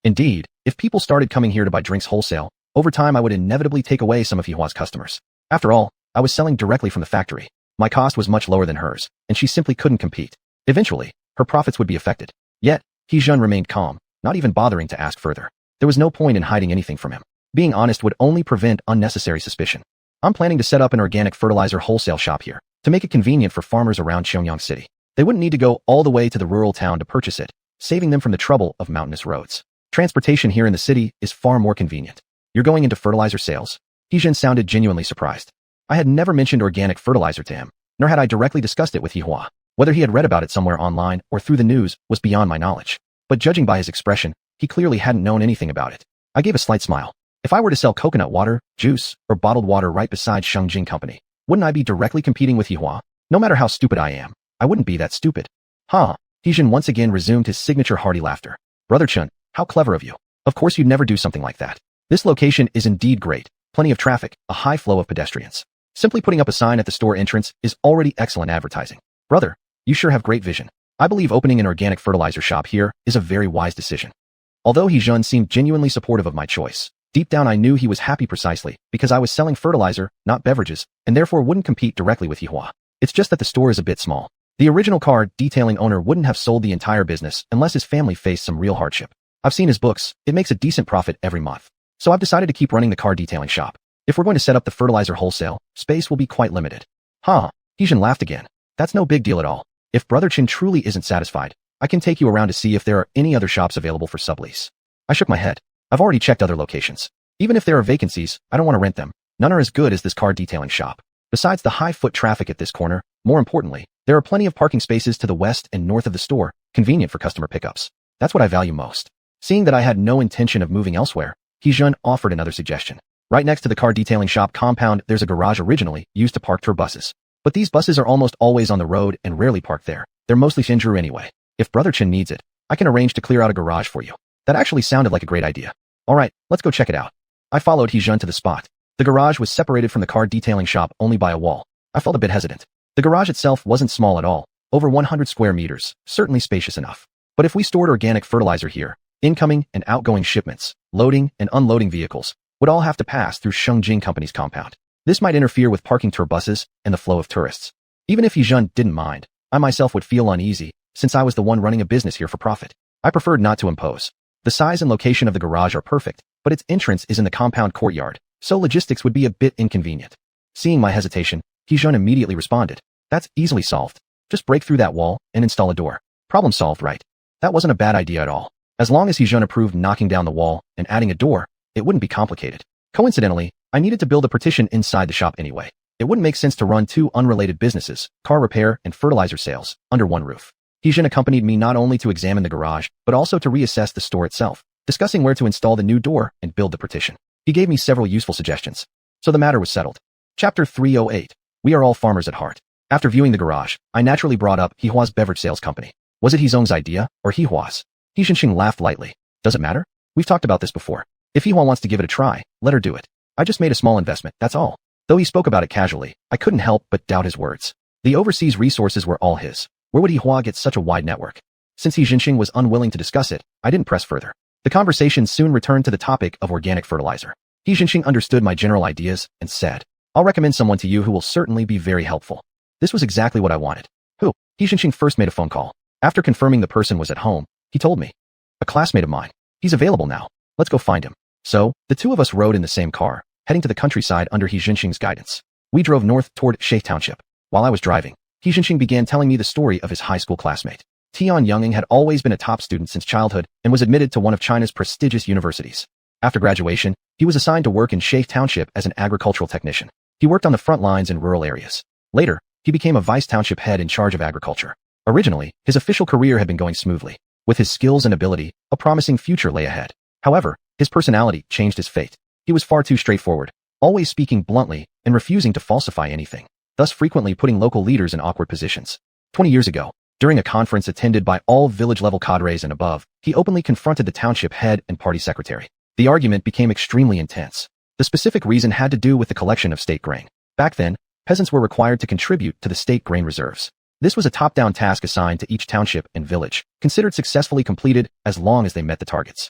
Indeed, if people started coming here to buy drinks wholesale, over time I would inevitably take away some of Hihua's customers. After all, I was selling directly from the factory. My cost was much lower than hers, and she simply couldn't compete. Eventually, her profits would be affected. Yet, Xiuxian remained calm, not even bothering to ask further. There was no point in hiding anything from him. Being honest would only prevent unnecessary suspicion. I'm planning to set up an organic fertilizer wholesale shop here, to make it convenient for farmers around Xiuxian City. They wouldn't need to go all the way to the rural town to purchase it, saving them from the trouble of mountainous roads. Transportation here in the city is far more convenient. You're going into fertilizer sales? Xiuxian sounded genuinely surprised. I had never mentioned organic fertilizer to him, nor had I directly discussed it with Xiuhua. Whether he had read about it somewhere online or through the news was beyond my knowledge. But judging by his expression, he clearly hadn't known anything about it. I gave a slight smile. If I were to sell coconut water, juice, or bottled water right beside Xianxia company, wouldn't I be directly competing with Xiuhua? No matter how stupid I am, I wouldn't be that stupid. Huh. Xiuxian once again resumed his signature hearty laughter. Brother Chun, how clever of you. Of course you'd never do something like that. This location is indeed great. Plenty of traffic, a high flow of pedestrians. Simply putting up a sign at the store entrance is already excellent advertising. Brother, you sure have great vision. I believe opening an organic fertilizer shop here is a very wise decision. Although Xiuxian seemed genuinely supportive of my choice, deep down I knew he was happy precisely because I was selling fertilizer, not beverages, and therefore wouldn't compete directly with Xiuhua. It's just that the store is a bit small. The original car detailing owner wouldn't have sold the entire business unless his family faced some real hardship. I've seen his books, it makes a decent profit every month. So I've decided to keep running the car detailing shop. If we're going to set up the fertilizer wholesale, space will be quite limited. Huh, Xiuxian laughed again. That's no big deal at all. If Brother Chin truly isn't satisfied, I can take you around to see if there are any other shops available for sublease. I shook my head. I've already checked other locations. Even if there are vacancies, I don't want to rent them. None are as good as this car detailing shop. Besides the high foot traffic at this corner, more importantly, there are plenty of parking spaces to the west and north of the store, convenient for customer pickups. That's what I value most. Seeing that I had no intention of moving elsewhere, Xiuxian offered another suggestion. Right next to the car detailing shop compound, there's a garage originally used to park tour buses. But these buses are almost always on the road and rarely parked there. They're mostly Shinjuru anyway. If Brother Chin needs it, I can arrange to clear out a garage for you. That actually sounded like a great idea. Alright, let's go check it out. I followed Xiuxian to the spot. The garage was separated from the car detailing shop only by a wall. I felt a bit hesitant. The garage itself wasn't small at all, over 100 square meters, certainly spacious enough. But if we stored organic fertilizer here, incoming and outgoing shipments, loading and unloading vehicles, would all have to pass through Xianxia Company's compound. This might interfere with parking tour buses and the flow of tourists. Even if Xiuxian didn't mind, I myself would feel uneasy, since I was the one running a business here for profit. I preferred not to impose. The size and location of the garage are perfect, but its entrance is in the compound courtyard, so logistics would be a bit inconvenient. Seeing my hesitation, Xiuxian immediately responded. That's easily solved. Just break through that wall and install a door. Problem solved, right? That wasn't a bad idea at all. As long as Xiuxian approved knocking down the wall and adding a door, it wouldn't be complicated. Coincidentally, I needed to build a partition inside the shop anyway. It wouldn't make sense to run two unrelated businesses, car repair and fertilizer sales, under one roof. Xiuxian accompanied me not only to examine the garage, but also to reassess the store itself, discussing where to install the new door and build the partition. He gave me several useful suggestions. So the matter was settled. Chapter 308. We are all farmers at heart. After viewing the garage, I naturally brought up Xiuhua's beverage sales company. Was it Xiuxian's idea, or Xiuhua's? Xiuxian laughed lightly. Does it matter? We've talked about this before. If Xiuhua wants to give it a try, let her do it. I just made a small investment, that's all. Though he spoke about it casually, I couldn't help but doubt his words. The overseas resources were all his. Where would Xiuhua get such a wide network? Since Xiuxian was unwilling to discuss it, I didn't press further. The conversation soon returned to the topic of organic fertilizer. Xiuxian understood my general ideas and said, I'll recommend someone to you who will certainly be very helpful. This was exactly what I wanted. Who? Xiuxian first made a phone call. After confirming the person was at home, he told me. A classmate of mine. He's available now. Let's go find him. So, the two of us rode in the same car, heading to the countryside under Xiuxian's guidance. We drove north toward Shay Township. While I was driving, Xiuxian began telling me the story of his high school classmate. Tian Yungying had always been a top student since childhood and was admitted to one of China's prestigious universities. After graduation, he was assigned to work in Shay Township as an agricultural technician. He worked on the front lines in rural areas. Later, he became a vice township head in charge of agriculture. Originally, his official career had been going smoothly. With his skills and ability, a promising future lay ahead. However, his personality changed his fate. He was far too straightforward, always speaking bluntly and refusing to falsify anything, thus frequently putting local leaders in awkward positions. 20 years ago, during a conference attended by all village-level cadres and above, he openly confronted the township head and party secretary. The argument became extremely intense. The specific reason had to do with the collection of state grain. Back then, peasants were required to contribute to the state grain reserves. This was a top-down task assigned to each township and village, considered successfully completed as long as they met the targets.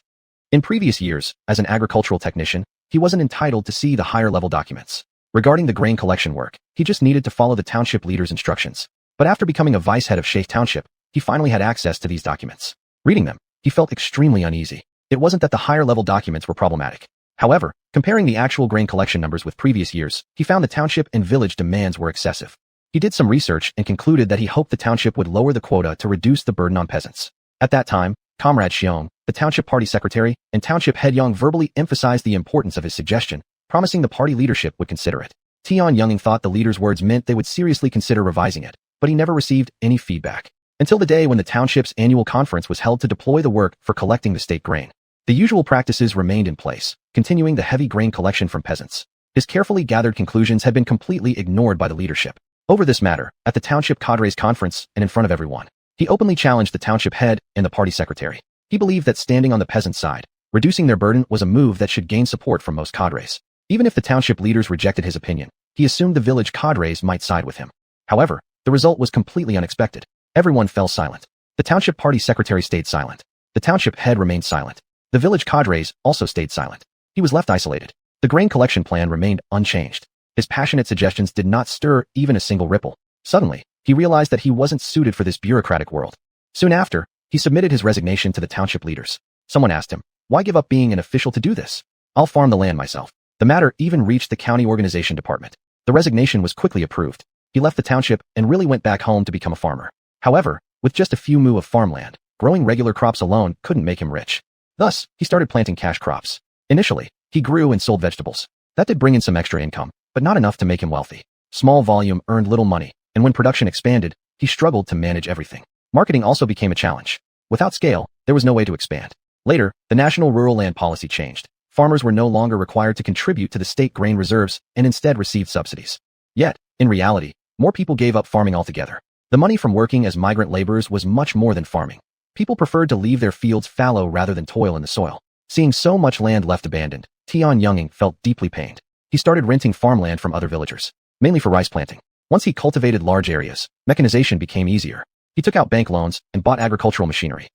In previous years, as an agricultural technician, he wasn't entitled to see the higher-level documents. Regarding the grain collection work, he just needed to follow the township leader's instructions. But after becoming a vice head of Shay Township, he finally had access to these documents. Reading them, he felt extremely uneasy. It wasn't that the higher-level documents were problematic. However, comparing the actual grain collection numbers with previous years, he found the township and village demands were excessive. He did some research and concluded that he hoped the township would lower the quota to reduce the burden on peasants. At that time, Comrade Xiong, the township party secretary, and township head Yang verbally emphasized the importance of his suggestion, promising the party leadership would consider it. Tian Yungang thought the leader's words meant they would seriously consider revising it, but he never received any feedback. Until the day when the township's annual conference was held to deploy the work for collecting the state grain. The usual practices remained in place, continuing the heavy grain collection from peasants. His carefully gathered conclusions had been completely ignored by the leadership. Over this matter, at the township cadres conference and in front of everyone, he openly challenged the township head and the party secretary. He believed that standing on the peasants' side, reducing their burden was a move that should gain support from most cadres. Even if the township leaders rejected his opinion, he assumed the village cadres might side with him. However, the result was completely unexpected. Everyone fell silent. The township party secretary stayed silent. The township head remained silent. The village cadres also stayed silent. He was left isolated. The grain collection plan remained unchanged. His passionate suggestions did not stir even a single ripple. Suddenly, he realized that he wasn't suited for this bureaucratic world. Soon after, he submitted his resignation to the township leaders. Someone asked him, "Why give up being an official to do this? I'll farm the land myself." The matter even reached the county organization department. The resignation was quickly approved. He left the township and really went back home to become a farmer. However, with just a few mu of farmland, growing regular crops alone couldn't make him rich. Thus, he started planting cash crops. Initially, he grew and sold vegetables. That did bring in some extra income, but not enough to make him wealthy. Small volume earned little money, and when production expanded, he struggled to manage everything. Marketing also became a challenge. Without scale, there was no way to expand. Later, the national rural land policy changed. Farmers were no longer required to contribute to the state grain reserves and instead received subsidies. Yet, in reality, more people gave up farming altogether. The money from working as migrant laborers was much more than farming. People preferred to leave their fields fallow rather than toil in the soil. Seeing so much land left abandoned, Tian Yungang felt deeply pained. He started renting farmland from other villagers, mainly for rice planting. Once he cultivated large areas, mechanization became easier. He took out bank loans and bought agricultural machinery.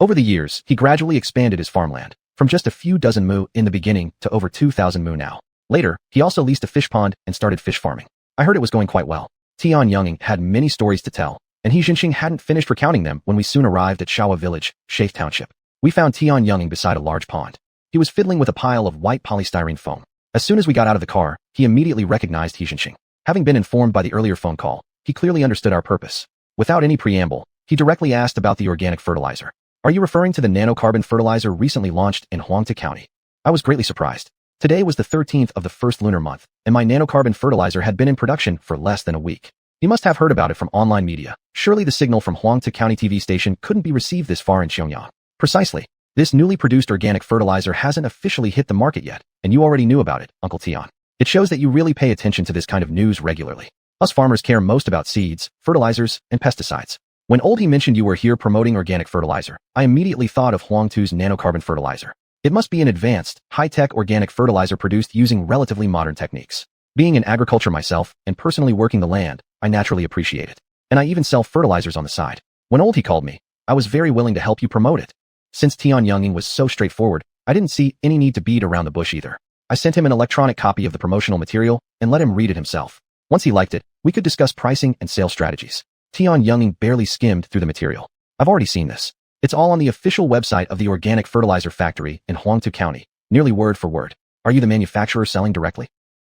Over the years, he gradually expanded his farmland, from just a few dozen mu in the beginning to over 2,000 mu now. Later, he also leased a fish pond and started fish farming. I heard it was going quite well. Tian Yungang had many stories to tell, and He Jinxing hadn't finished recounting them when we soon arrived at Shawa village, Shafe Township. We found Tian Yungang beside a large pond. He was fiddling with a pile of white polystyrene foam. As soon as we got out of the car, he immediately recognized He Jinxing. Having been informed by the earlier phone call, he clearly understood our purpose. Without any preamble, he directly asked about the organic fertilizer. "Are you referring to the nanocarbon fertilizer recently launched in Huangta County?" I was greatly surprised. Today was the 13th of the first lunar month, and my nanocarbon fertilizer had been in production for less than a week. He must have heard about it from online media. Surely the signal from Huangta County TV station couldn't be received this far in Xiuxian. Precisely. This newly produced organic fertilizer hasn't officially hit the market yet, and you already knew about it, Uncle Tian. It shows that you really pay attention to this kind of news regularly. Us farmers care most about seeds, fertilizers, and pesticides. When Old He mentioned you were here promoting organic fertilizer, I immediately thought of Huangtu's nanocarbon fertilizer. It must be an advanced, high-tech organic fertilizer produced using relatively modern techniques. Being in agriculture myself and personally working the land, I naturally appreciate it. And I even sell fertilizers on the side. When Old He called me, I was very willing to help you promote it. Since Tian Yungang was so straightforward, I didn't see any need to beat around the bush either. I sent him an electronic copy of the promotional material and let him read it himself. Once he liked it, we could discuss pricing and sales strategies. Tian Yungang barely skimmed through the material. "I've already seen this. It's all on the official website of the organic fertilizer factory in Huangtu County, nearly word for word. Are you the manufacturer selling directly?"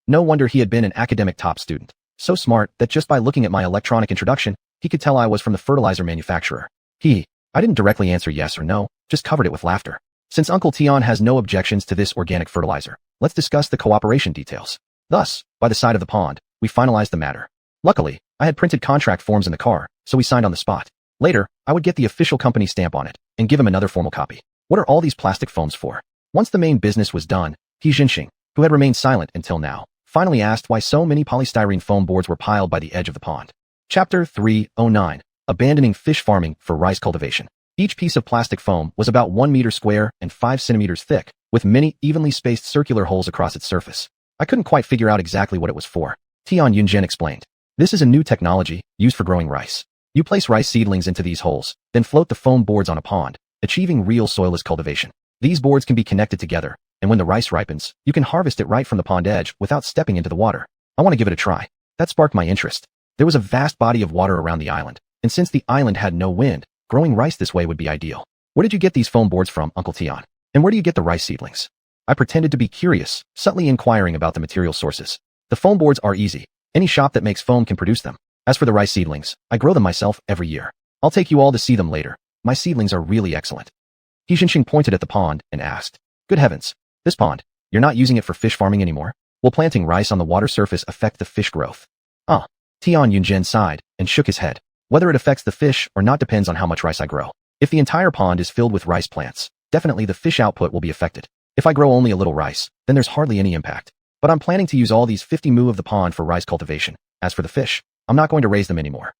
No wonder he had been an academic top student. So smart that just by looking at my electronic introduction, he could tell I was from the fertilizer manufacturer. I didn't directly answer yes or no, just covered it with laughter. Since Uncle Tian has no objections to this organic fertilizer, let's discuss the cooperation details. Thus, by the side of the pond, we finalized the matter. Luckily, I had printed contract forms in the car, so we signed on the spot. Later, I would get the official company stamp on it and give him another formal copy. What are all these plastic foams for? Once the main business was done, He Jinxing, who had remained silent until now, finally asked why so many polystyrene foam boards were piled by the edge of the pond. Chapter 309. Abandoning fish farming for rice cultivation. Each piece of plastic foam was about 1 meter square and 5 centimeters thick, with many evenly spaced circular holes across its surface. I couldn't quite figure out exactly what it was for. Tian Yunzhen explained. "This is a new technology used for growing rice. You place rice seedlings into these holes, then float the foam boards on a pond, achieving real soilless cultivation. These boards can be connected together, and when the rice ripens, you can harvest it right from the pond edge without stepping into the water. I want to give it a try." That sparked my interest. There was a vast body of water around the island, and since the island had no wind, growing rice this way would be ideal. Where did you get these foam boards from, Uncle Tian? And where do you get the rice seedlings? I pretended to be curious, subtly inquiring about the material sources. The foam boards are easy. Any shop that makes foam can produce them. As for the rice seedlings, I grow them myself every year. I'll take you all to see them later. My seedlings are really excellent. Xiuxian pointed at the pond and asked, Good heavens, this pond, you're not using it for fish farming anymore? Will planting rice on the water surface affect the fish growth? Tian Yunjin sighed and shook his head. Whether it affects the fish or not depends on how much rice I grow. If the entire pond is filled with rice plants, definitely the fish output will be affected. If I grow only a little rice, then there's hardly any impact. But I'm planning to use all these 50 mu of the pond for rice cultivation. As for the fish, I'm not going to raise them anymore.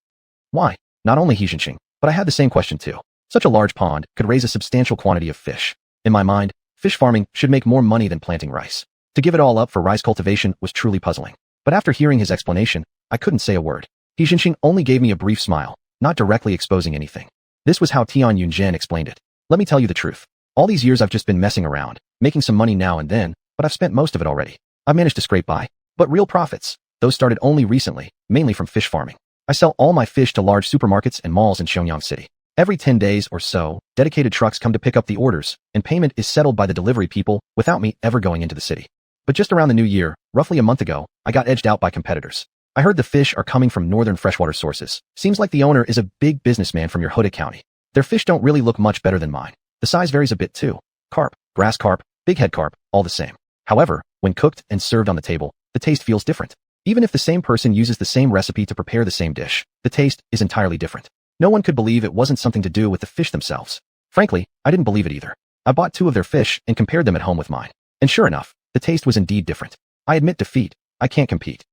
Why? Not only Xiuxian, but I had the same question too. Such a large pond could raise a substantial quantity of fish. In my mind, fish farming should make more money than planting rice. To give it all up for rice cultivation was truly puzzling. But after hearing his explanation, I couldn't say a word. Xiuxian only gave me a brief smile, not directly exposing anything. This was how Tian Yunjin explained it. Let me tell you the truth. All these years I've just been messing around, making some money now and then, but I've spent most of it already. I've managed to scrape by. But real profits, those started only recently, mainly from fish farming. I sell all my fish to large supermarkets and malls in Xianxia City. Every 10 days or so, dedicated trucks come to pick up the orders, and payment is settled by the delivery people without me ever going into the city. But just around the new year, roughly a month ago, I got edged out by competitors. I heard the fish are coming from northern freshwater sources. Seems like the owner is a big businessman from your Hoda County. Their fish don't really look much better than mine. The size varies a bit too. Carp, grass carp, big head carp, all the same. However, when cooked and served on the table, the taste feels different. Even if the same person uses the same recipe to prepare the same dish, the taste is entirely different. No one could believe it wasn't something to do with the fish themselves. Frankly, I didn't believe it either. I bought 2 of their fish and compared them at home with mine. And sure enough, the taste was indeed different. I admit defeat. I can't compete.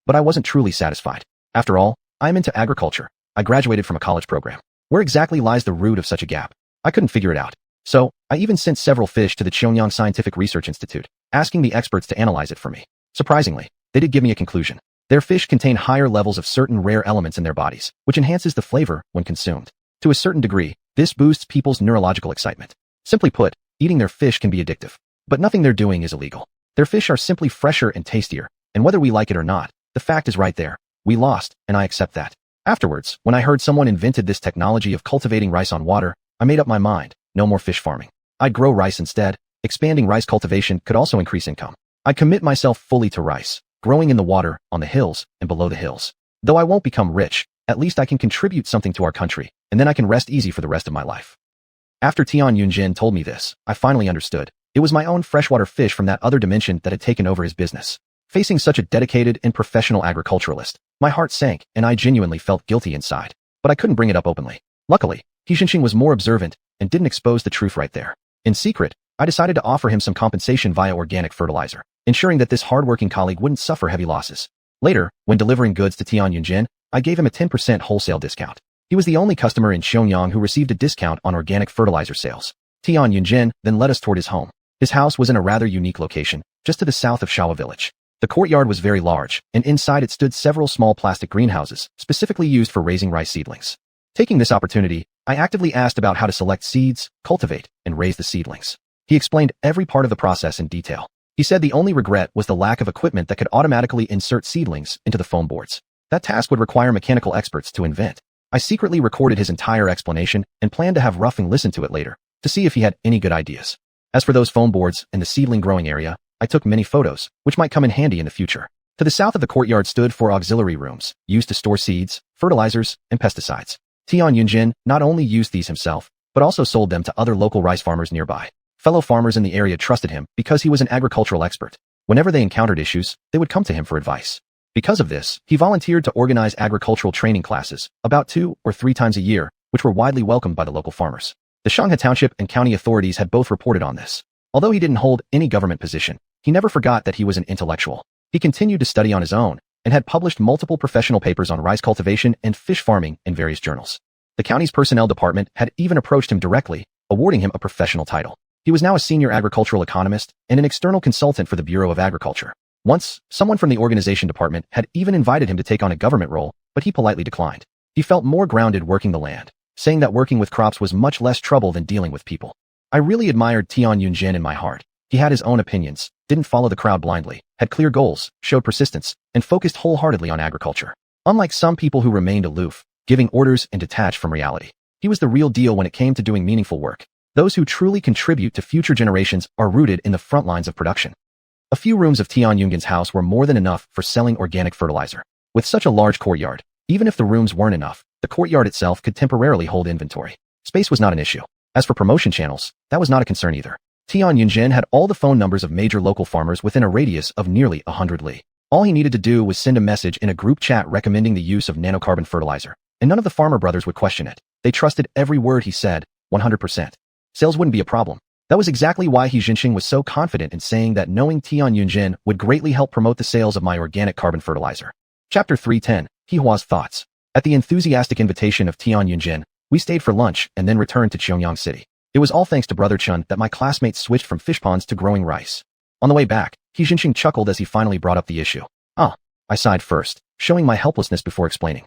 But I wasn't truly satisfied. After all, I'm into agriculture. I graduated from a college program. Where exactly lies the root of such a gap? I couldn't figure it out. So, I even sent several fish to the Xiangyang Scientific Research Institute, asking the experts to analyze it for me. Surprisingly, they did give me a conclusion. Their fish contain higher levels of certain rare elements in their bodies, which enhances the flavor when consumed. To a certain degree, this boosts people's neurological excitement. Simply put, eating their fish can be addictive. But nothing they're doing is illegal. Their fish are simply fresher and tastier, and whether we like it or not, the fact is right there. We lost, and I accept that. Afterwards, when I heard someone invented this technology of cultivating rice on water, I made up my mind. No more fish farming. I'd grow rice instead. Expanding rice cultivation could also increase income. I'd commit myself fully to rice, growing in the water, on the hills, and below the hills. Though I won't become rich, at least I can contribute something to our country, and then I can rest easy for the rest of my life. After Tian Yunjin told me this, I finally understood. It was my own freshwater fish from that other dimension that had taken over his business. Facing such a dedicated and professional agriculturalist, my heart sank and I genuinely felt guilty inside. But I couldn't bring it up openly. Luckily, Xiuxian was more observant and didn't expose the truth right there. In secret, I decided to offer him some compensation via organic fertilizer, ensuring that this hardworking colleague wouldn't suffer heavy losses. Later, when delivering goods to Tian Yunjin, I gave him a 10% wholesale discount. He was the only customer in Xiangyang who received a discount on organic fertilizer sales. Tian Yunjin then led us toward his home. His house was in a rather unique location, just to the south of Shawa village. The courtyard was very large, and inside it stood several small plastic greenhouses, specifically used for raising rice seedlings. Taking this opportunity, I actively asked about how to select seeds, cultivate, and raise the seedlings. He explained every part of the process in detail. He said the only regret was the lack of equipment that could automatically insert seedlings into the foam boards. That task would require mechanical experts to invent. I secretly recorded his entire explanation and planned to have Ruffing listen to it later, to see if he had any good ideas. As for those foam boards and the seedling growing area, I took many photos, which might come in handy in the future. To the south of the courtyard stood 4 auxiliary rooms, used to store seeds, fertilizers, and pesticides. Tian Yunjin not only used these himself, but also sold them to other local rice farmers nearby. Fellow farmers in the area trusted him because he was an agricultural expert. Whenever they encountered issues, they would come to him for advice. Because of this, he volunteered to organize agricultural training classes, about 2 or 3 times a year, which were widely welcomed by the local farmers. The Shanghai Township and county authorities had both reported on this. Although he didn't hold any government position, he never forgot that he was an intellectual. He continued to study on his own, and had published multiple professional papers on rice cultivation and fish farming in various journals. The county's personnel department had even approached him directly, awarding him a professional title. He was now a senior agricultural economist and an external consultant for the Bureau of Agriculture. Once, someone from the organization department had even invited him to take on a government role, but he politely declined. He felt more grounded working the land, saying that working with crops was much less trouble than dealing with people. I really admired Tian Yunjin in my heart. He had his own opinions, didn't follow the crowd blindly, had clear goals, showed persistence, and focused wholeheartedly on agriculture. Unlike some people who remained aloof, giving orders and detached from reality. He was the real deal when it came to doing meaningful work. Those who truly contribute to future generations are rooted in the front lines of production. A few rooms of Tian Yungan's house were more than enough for selling organic fertilizer. With such a large courtyard, even if the rooms weren't enough, the courtyard itself could temporarily hold inventory. Space was not an issue. As for promotion channels, that was not a concern either. Tian Yungan had all the phone numbers of major local farmers within a radius of nearly 100 li. All he needed to do was send a message in a group chat recommending the use of nanocarbon fertilizer, and none of the farmer brothers would question it. They trusted every word he said, 100%. Sales wouldn't be a problem. That was exactly why xiuxian was so confident in saying that knowing Tian Yungan would greatly help promote the sales of my organic carbon fertilizer. Chapter 310, Hihua's Thoughts. At the enthusiastic invitation of Tian Yungan, we stayed for lunch and then returned to Xiangyang City. It was all thanks to Brother Chun that my classmates switched from fish ponds to growing rice. On the way back, xiuxian chuckled as he finally brought up the issue. I sighed first, showing my helplessness before explaining.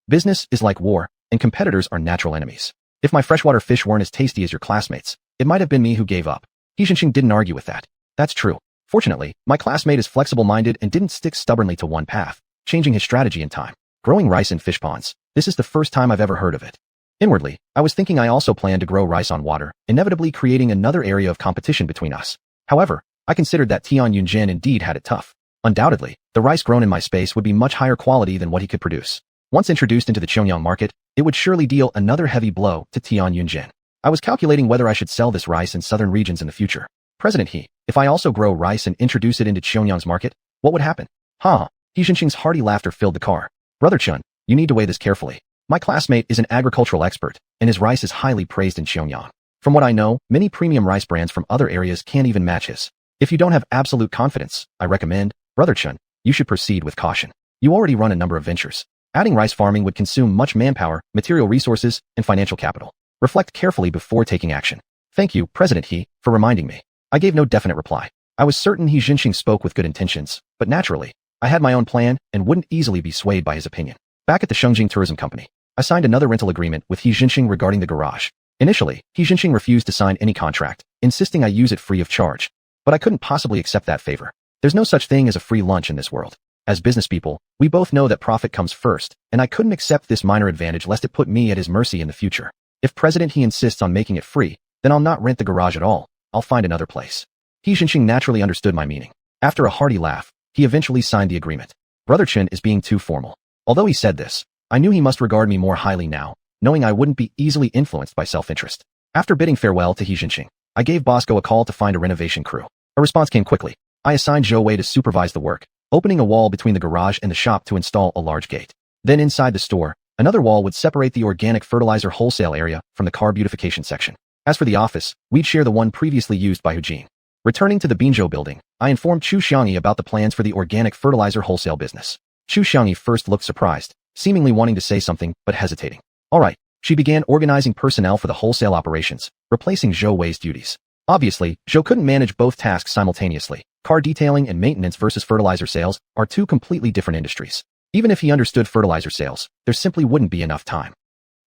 Business is like war, and competitors are natural enemies. If my freshwater fish weren't as tasty as your classmates, it might have been me who gave up. Xiuxian didn't argue with that. That's true. Fortunately, my classmate is flexible-minded and didn't stick stubbornly to one path, changing his strategy in time. Growing rice in fish ponds. This is the first time I've ever heard of it. Inwardly, I was thinking I also planned to grow rice on water, inevitably creating another area of competition between us. However, I considered that Tian Yungan indeed had it tough. Undoubtedly, the rice grown in my space would be much higher quality than what he could produce. Once introduced into the Xiangyang market, it would surely deal another heavy blow to Tian Yungan. I was calculating whether I should sell this rice in southern regions in the future. President He, if I also grow rice and introduce it into Xiangyang's market, what would happen? Xiuxian's hearty laughter filled the car. Brother Chun, you need to weigh this carefully. My classmate is an agricultural expert, and his rice is highly praised in Xiangyang. From what I know, many premium rice brands from other areas can't even match his. If you don't have absolute confidence, I recommend, Brother Chun, you should proceed with caution. You already run a number of ventures. Adding rice farming would consume much manpower, material resources, and financial capital. Reflect carefully before taking action. Thank you, President He, for reminding me. I gave no definite reply. I was certain xiuxian spoke with good intentions, but naturally, I had my own plan and wouldn't easily be swayed by his opinion. Back at the Shengjing Tourism Company, I signed another rental agreement with xiuxian regarding the garage. Initially, xiuxian refused to sign any contract, insisting I use it free of charge. But I couldn't possibly accept that favor. There's no such thing as a free lunch in this world. As business people, we both know that profit comes first, and I couldn't accept this minor advantage lest it put me at his mercy in the future. If President He insists on making it free, then I'll not rent the garage at all. I'll find another place. Xiuxian naturally understood my meaning. After a hearty laugh, he eventually signed the agreement. Brother Chun is being too formal. Although he said this, I knew he must regard me more highly now, knowing I wouldn't be easily influenced by self-interest. After bidding farewell to Xiuxian, I gave Bosco a call to find a renovation crew. A response came quickly. I assigned Zhou Wei to supervise the work, opening a wall between the garage and the shop to install a large gate. Then inside the store, another wall would separate the organic fertilizer wholesale area from the car beautification section. As for the office, we'd share the one previously used by Hujin. Returning to the Binzhou building, I informed xiuxian about the plans for the organic fertilizer wholesale business. Xiuxian first looked surprised, seemingly wanting to say something but hesitating. All right, she began organizing personnel for the wholesale operations, replacing Zhou Wei's duties. Obviously, Zhou couldn't manage both tasks simultaneously. Car detailing and maintenance versus fertilizer sales are two completely different industries. Even if he understood fertilizer sales, there simply wouldn't be enough time.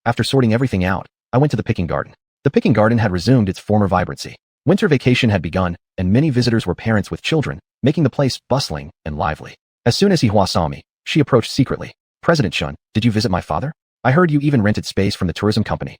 After sorting everything out, I went to the picking garden. The picking garden had resumed its former vibrancy. Winter vacation had begun, and many visitors were parents with children, making the place bustling and lively. As soon as Hihua saw me, she approached secretly. President Chun, did you visit my father? I heard you even rented space from the tourism company.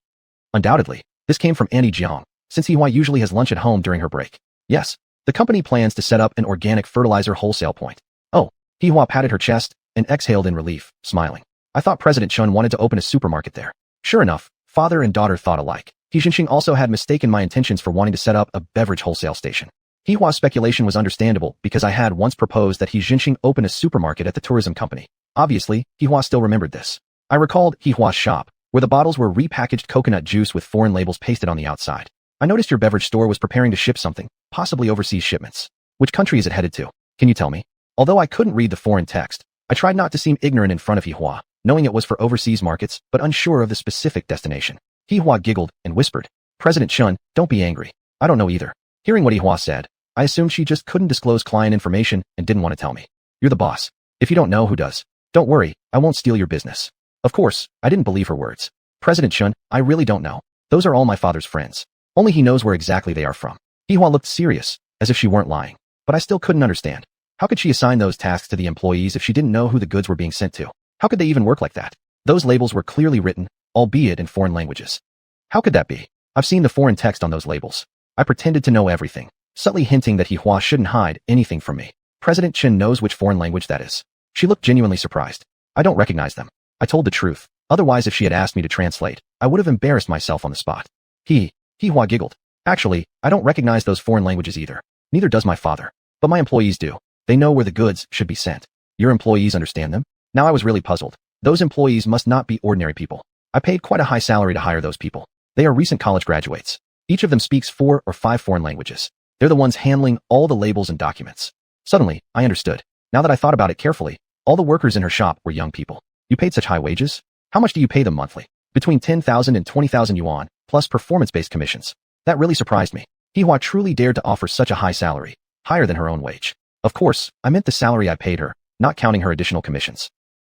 Undoubtedly, this came from Annie Jiang, since Hihua usually has lunch at home during her break. Yes, the company plans to set up an organic fertilizer wholesale point. Oh, Hihua patted her chest and exhaled in relief, smiling. I thought President Chun wanted to open a supermarket there. Sure enough, father and daughter thought alike. Xiuxian also had mistaken my intentions for wanting to set up a beverage wholesale station. Hihua's speculation was understandable because I had once proposed that Xiuxian open a supermarket at the tourism company. Obviously, Hihua still remembered this. I recalled Hihua's shop, where the bottles were repackaged coconut juice with foreign labels pasted on the outside. I noticed your beverage store was preparing to ship something, possibly overseas shipments. Which country is it headed to? Can you tell me? Although I couldn't read the foreign text, I tried not to seem ignorant in front of Hihua, knowing it was for overseas markets but unsure of the specific destination. Hihua giggled and whispered, President Chun, don't be angry. I don't know either. Hearing what Hihua said, I assumed she just couldn't disclose client information and didn't want to tell me. You're the boss. If you don't know, who does? Don't worry, I won't steal your business. Of course, I didn't believe her words. President Chun, I really don't know. Those are all my father's friends. Only he knows where exactly they are from. Hihua looked serious, as if she weren't lying. But I still couldn't understand. How could she assign those tasks to the employees if she didn't know who the goods were being sent to? How could they even work like that? Those labels were clearly written, albeit in foreign languages. How could that be? I've seen the foreign text on those labels. I pretended to know everything, subtly hinting that Hua shouldn't hide anything from me. President Chen knows which foreign language that is. She looked genuinely surprised. I don't recognize them. I told the truth. Otherwise, if she had asked me to translate, I would have embarrassed myself on the spot. Hua giggled. Actually, I don't recognize those foreign languages either. Neither does my father. But my employees do. They know where the goods should be sent. Your employees understand them? Now I was really puzzled. Those employees must not be ordinary people. I paid quite a high salary to hire those people. They are recent college graduates. Each of them speaks 4 or 5 foreign languages. They're the ones handling all the labels and documents. Suddenly, I understood. Now that I thought about it carefully, all the workers in her shop were young people. You paid such high wages? How much do you pay them monthly? Between 10,000 and 20,000 yuan, plus performance-based commissions. That really surprised me. Hua truly dared to offer such a high salary, higher than her own wage. Of course, I meant the salary I paid her, not counting her additional commissions.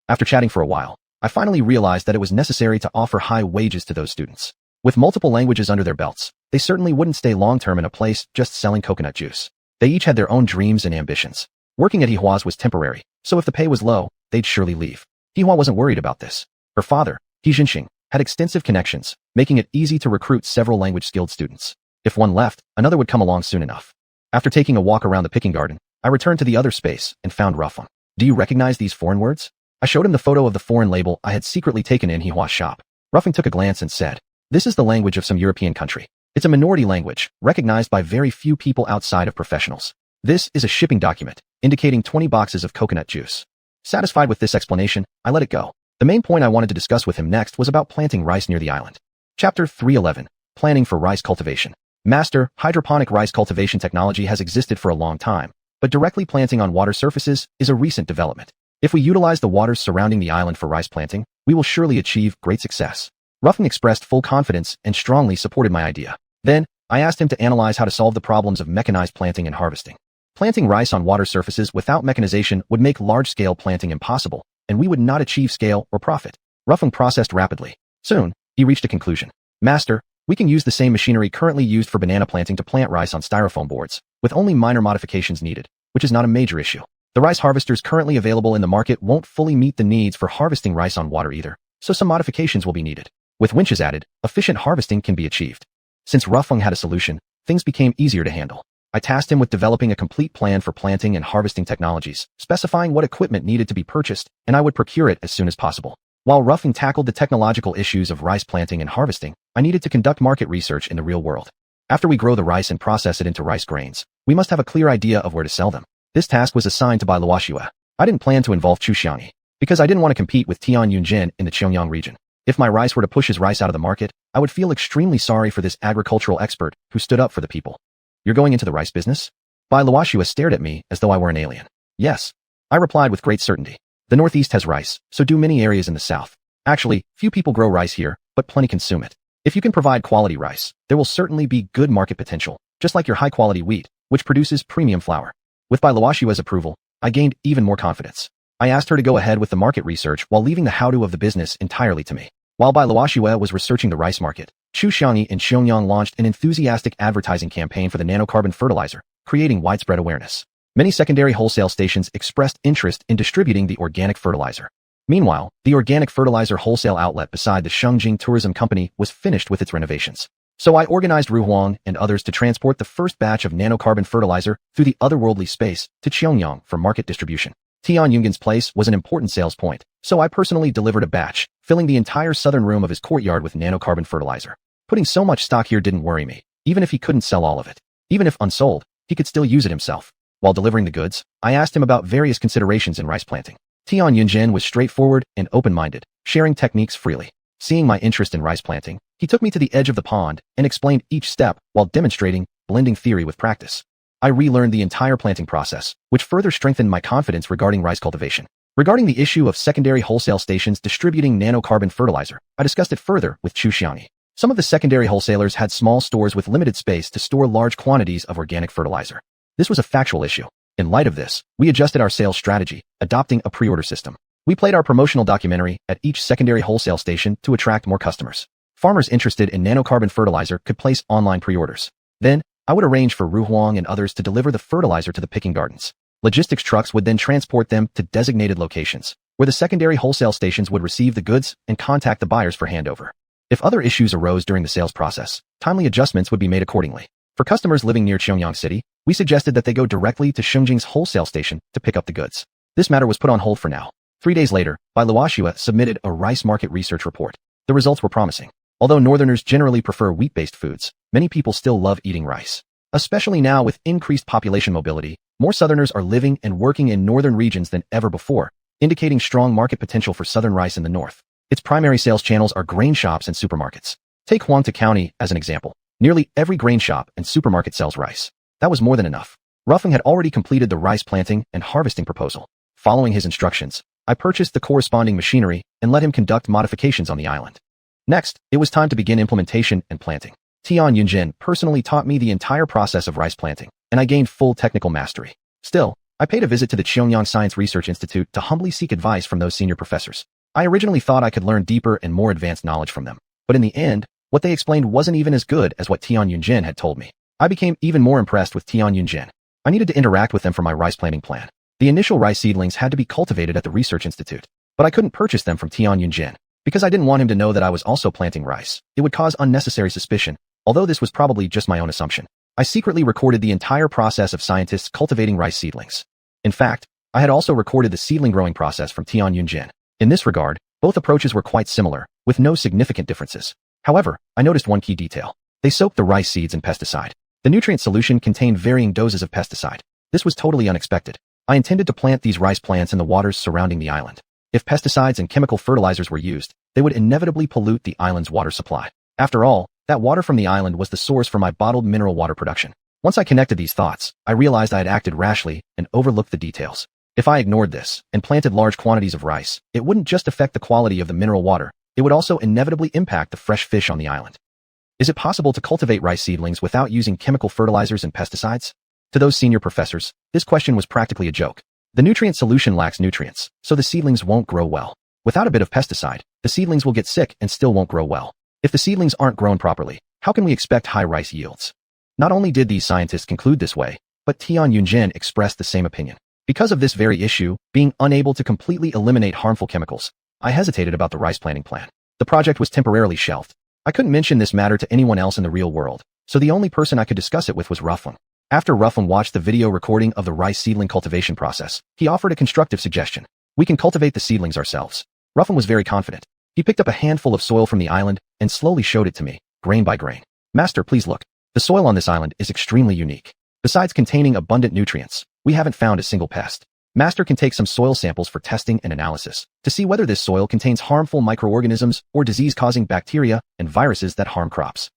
After chatting for a while, I finally realized that it was necessary to offer high wages to those students. With multiple languages under their belts, they certainly wouldn't stay long-term in a place just selling coconut juice. They each had their own dreams and ambitions. Working at Hua's was temporary, so if the pay was low, they'd surely leave. Hua wasn't worried about this. Her father, xiuxian, had extensive connections, making it easy to recruit several language-skilled students. If one left, another would come along soon enough. After taking a walk around the picking garden, I returned to the other space and found Ruffung. Do you recognize these foreign words? I showed him the photo of the foreign label I had secretly taken in Hua's shop. Ruffung took a glance and said, "This is the language of some European country. It's a minority language, recognized by very few people outside of professionals. This is a shipping document, indicating 20 boxes of coconut juice." Satisfied with this explanation, I let it go. The main point I wanted to discuss with him next was about planting rice near the island. Chapter 311. Planning for rice cultivation. Master, hydroponic rice cultivation technology has existed for a long time, but directly planting on water surfaces is a recent development. If we utilize the waters surrounding the island for rice planting, we will surely achieve great success. Ruffung expressed full confidence and strongly supported my idea. Then, I asked him to analyze how to solve the problems of mechanized planting and harvesting. Planting rice on water surfaces without mechanization would make large-scale planting impossible, and we would not achieve scale or profit. Ruffung processed rapidly. Soon, he reached a conclusion. Master, we can use the same machinery currently used for banana planting to plant rice on styrofoam boards, with only minor modifications needed, which is not a major issue. The rice harvesters currently available in the market won't fully meet the needs for harvesting rice on water either, so some modifications will be needed. With winches added, efficient harvesting can be achieved. Since Ruffung had a solution, things became easier to handle. I tasked him with developing a complete plan for planting and harvesting technologies, specifying what equipment needed to be purchased, and I would procure it as soon as possible. While Ruffung tackled the technological issues of rice planting and harvesting, I needed to conduct market research in the real world. After we grow the rice and process it into rice grains, we must have a clear idea of where to sell them. This task was assigned to Bai Luoxue. I didn't plan to involve xiuxian, because I didn't want to compete with Tian Yunjin in the Xiangyang region. If my rice were to push his rice out of the market, I would feel extremely sorry for this agricultural expert who stood up for the people. You're going into the rice business? Bai Luoxue stared at me as though I were an alien. Yes. I replied with great certainty. The Northeast has rice, so do many areas in the South. Actually, few people grow rice here, but plenty consume it. If you can provide quality rice, there will certainly be good market potential, just like your high-quality wheat, which produces premium flour. With Bai Luoxue's approval, I gained even more confidence. I asked her to go ahead with the market research while leaving the how-to of the business entirely to me. While Bai Luoxue was researching the rice market, Xiuxian and Xiangyang launched an enthusiastic advertising campaign for the nanocarbon fertilizer, creating widespread awareness. Many secondary wholesale stations expressed interest in distributing the organic fertilizer. Meanwhile, the organic fertilizer wholesale outlet beside the Shengjing Tourism Company was finished with its renovations. So I organized Ru Huang and others to transport the first batch of nanocarbon fertilizer through the otherworldly space to Xiangyang for market distribution. Tian Yungin's place was an important sales point, so I personally delivered a batch, filling the entire southern room of his courtyard with nanocarbon fertilizer. Putting so much stock here didn't worry me, even if he couldn't sell all of it. Even if unsold, he could still use it himself. While delivering the goods, I asked him about various considerations in rice planting. Tian Yunjin was straightforward and open-minded, sharing techniques freely. Seeing my interest in rice planting, he took me to the edge of the pond and explained each step while demonstrating, blending theory with practice. I relearned the entire planting process, which further strengthened my confidence regarding rice cultivation. Regarding the issue of secondary wholesale stations distributing nanocarbon fertilizer, I discussed it further with xiuxian. Some of the secondary wholesalers had small stores with limited space to store large quantities of organic fertilizer. This was a factual issue. In light of this, we adjusted our sales strategy, adopting a pre-order system. We played our promotional documentary at each secondary wholesale station to attract more customers. Farmers interested in nanocarbon fertilizer could place online pre-orders. Then, I would arrange for Ru Huang and others to deliver the fertilizer to the picking gardens. Logistics trucks would then transport them to designated locations, where the secondary wholesale stations would receive the goods and contact the buyers for handover. If other issues arose during the sales process, timely adjustments would be made accordingly. For customers living near Xiuxian City, we suggested that they go directly to Shungjing's wholesale station to pick up the goods. This matter was put on hold for now. 3 days later, Xiuxian submitted a rice market research report. The results were promising. Although northerners generally prefer wheat-based foods, many people still love eating rice. Especially now with increased population mobility, more southerners are living and working in northern regions than ever before, indicating strong market potential for southern rice in the north. Its primary sales channels are grain shops and supermarkets. Take Huangta County as an example. Nearly every grain shop and supermarket sells rice. That was more than enough. Ruffing had already completed the rice planting and harvesting proposal. Following his instructions, I purchased the corresponding machinery and let him conduct modifications on the island. Next, it was time to begin implementation and planting. Tian Yunjin personally taught me the entire process of rice planting, and I gained full technical mastery. Still, I paid a visit to the Xiangyang Science Research Institute to humbly seek advice from those senior professors. I originally thought I could learn deeper and more advanced knowledge from them, but in the end, what they explained wasn't even as good as what Tian Yunjin had told me. I became even more impressed with Tian Yunjin. I needed to interact with them for my rice planting plan. The initial rice seedlings had to be cultivated at the research institute, but I couldn't purchase them from Tian Yunjin because I didn't want him to know that I was also planting rice. It would cause unnecessary suspicion, although this was probably just my own assumption. I secretly recorded the entire process of scientists cultivating rice seedlings. In fact, I had also recorded the seedling growing process from Tian Yunjin. In this regard, both approaches were quite similar, with no significant differences. However, I noticed one key detail. They soaked the rice seeds in pesticide. The nutrient solution contained varying doses of pesticide. This was totally unexpected. I intended to plant these rice plants in the waters surrounding the island. If pesticides and chemical fertilizers were used, they would inevitably pollute the island's water supply. After all, that water from the island was the source for my bottled mineral water production. Once I connected these thoughts, I realized I had acted rashly and overlooked the details. If I ignored this and planted large quantities of rice, it wouldn't just affect the quality of the mineral water, it would also inevitably impact the fresh fish on the island. Is it possible to cultivate rice seedlings without using chemical fertilizers and pesticides? To those senior professors, this question was practically a joke. The nutrient solution lacks nutrients, so the seedlings won't grow well. Without a bit of pesticide, the seedlings will get sick and still won't grow well. If the seedlings aren't grown properly, how can we expect high rice yields? Not only did these scientists conclude this way, but Tian Yunjin expressed the same opinion. Because of this very issue, being unable to completely eliminate harmful chemicals, I hesitated about the rice planting plan. The project was temporarily shelved. I couldn't mention this matter to anyone else in the real world, so the only person I could discuss it with was Ruffling. After Ruffling watched the video recording of the rice seedling cultivation process, he offered a constructive suggestion. We can cultivate the seedlings ourselves. Ruffling was very confident. He picked up a handful of soil from the island and slowly showed it to me, grain by grain. Master, please look. The soil on this island is extremely unique. Besides containing abundant nutrients, we haven't found a single pest. Master can take some soil samples for testing and analysis to see whether this soil contains harmful microorganisms or disease-causing bacteria and viruses that harm crops.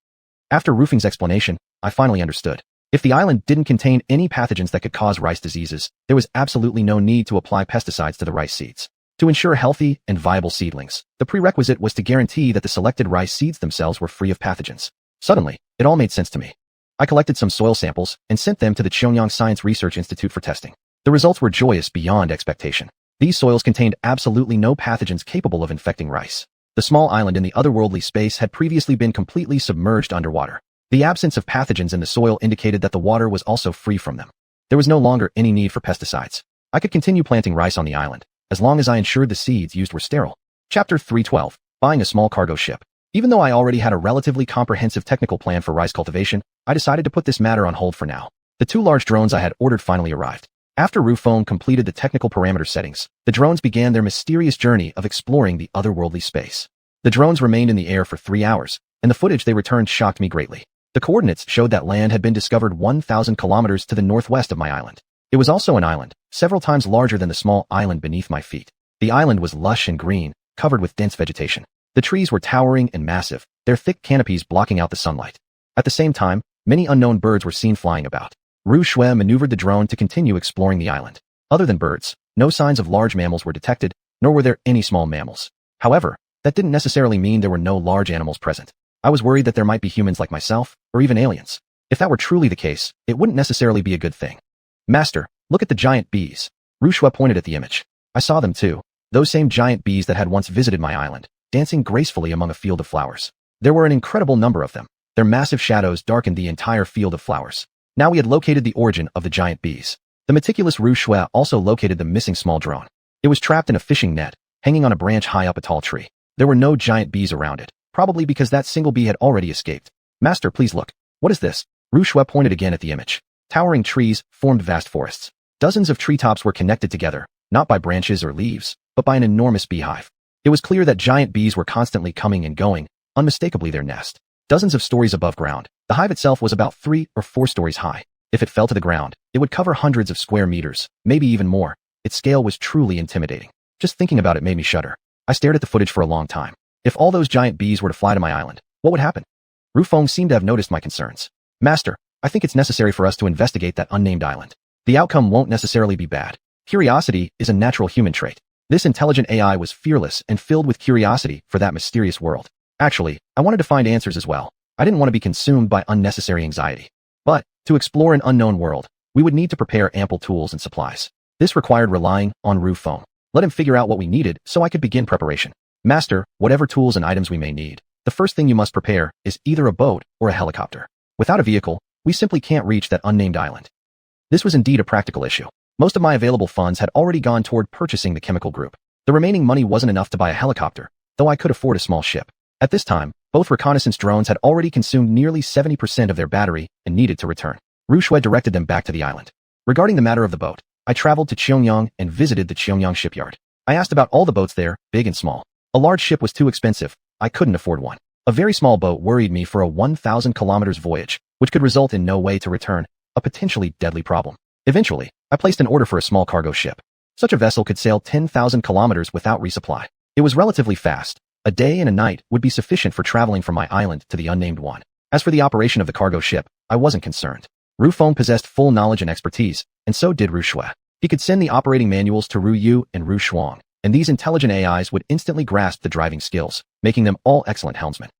After Roofing's explanation, I finally understood. If the island didn't contain any pathogens that could cause rice diseases, there was absolutely no need to apply pesticides to the rice seeds. To ensure healthy and viable seedlings, the prerequisite was to guarantee that the selected rice seeds themselves were free of pathogens. Suddenly, it all made sense to me. I collected some soil samples and sent them to the Xiangyang Science Research Institute for testing. The results were joyous beyond expectation. These soils contained absolutely no pathogens capable of infecting rice. The small island in the otherworldly space had previously been completely submerged underwater. The absence of pathogens in the soil indicated that the water was also free from them. There was no longer any need for pesticides. I could continue planting rice on the island, as long as I ensured the seeds used were sterile. Chapter 312. Buying a small cargo ship. Even though I already had a relatively comprehensive technical plan for rice cultivation, I decided to put this matter on hold for now. The 2 large drones I had ordered finally arrived. After Rufone completed the technical parameter settings, the drones began their mysterious journey of exploring the otherworldly space. The drones remained in the air for 3 hours, and the footage they returned shocked me greatly. The coordinates showed that land had been discovered 1,000 kilometers to the northwest of my island. It was also an island, several times larger than the small island beneath my feet. The island was lush and green, covered with dense vegetation. The trees were towering and massive, their thick canopies blocking out the sunlight. At the same time, many unknown birds were seen flying about. Ru Shui maneuvered the drone to continue exploring the island. Other than birds, no signs of large mammals were detected, nor were there any small mammals. However, that didn't necessarily mean there were no large animals present. I was worried that there might be humans like myself, or even aliens. If that were truly the case, it wouldn't necessarily be a good thing. Master, look at the giant bees. Ru Shui pointed at the image. I saw them too. Those same giant bees that had once visited my island, dancing gracefully among a field of flowers. There were an incredible number of them. Their massive shadows darkened the entire field of flowers. Now we had located the origin of the giant bees. The meticulous Ru Shui also located the missing small drone. It was trapped in a fishing net, hanging on a branch high up a tall tree. There were no giant bees around it. probably because that single bee had already escaped. Master, please look. What is this? Ru Shui pointed again at the image. Towering trees formed vast forests. Dozens of treetops were connected together, not by branches or leaves, but by an enormous beehive. It was clear that giant bees were constantly coming and going, unmistakably their nest. Dozens of stories above ground, the hive itself was about 3 or 4 stories high. If it fell to the ground, it would cover hundreds of square meters, maybe even more. Its scale was truly intimidating. Just thinking about it made me shudder. I stared at the footage for a long time. If all those giant bees were to fly to my island, what would happen? Ru Feng seemed to have noticed my concerns. Master, I think it's necessary for us to investigate that unnamed island. The outcome won't necessarily be bad. Curiosity is a natural human trait. This intelligent AI was fearless and filled with curiosity for that mysterious world. Actually, I wanted to find answers as well. I didn't want to be consumed by unnecessary anxiety. But, to explore an unknown world, we would need to prepare ample tools and supplies. This required relying on Ru Feng. Let him figure out what we needed so I could begin preparation. Master, whatever tools and items we may need, the first thing you must prepare is either a boat or a helicopter. Without a vehicle, we simply can't reach that unnamed island. This was indeed a practical issue. Most of my available funds had already gone toward purchasing the chemical group. The remaining money wasn't enough to buy a helicopter, though I could afford a small ship. At this time, both reconnaissance drones had already consumed nearly 70% of their battery and needed to return. Ru Shui directed them back to the island. Regarding the matter of the boat, I traveled to Xiuxian and visited the Xiuxian shipyard. I asked about all the boats there, big and small. A large ship was too expensive. I couldn't afford one. A very small boat worried me for a 1,000 kilometers voyage, which could result in no way to return, a potentially deadly problem. Eventually, I placed an order for a small cargo ship. Such a vessel could sail 10,000 kilometers without resupply. It was relatively fast. A day and a night would be sufficient for traveling from my island to the unnamed one. As for the operation of the cargo ship, I wasn't concerned. Ru Feng possessed full knowledge and expertise, and so did Ru Shui. He could send the operating manuals to Ru Yu and Ru Xuan, and these intelligent AIs would instantly grasp the driving skills, making them all excellent helmsmen.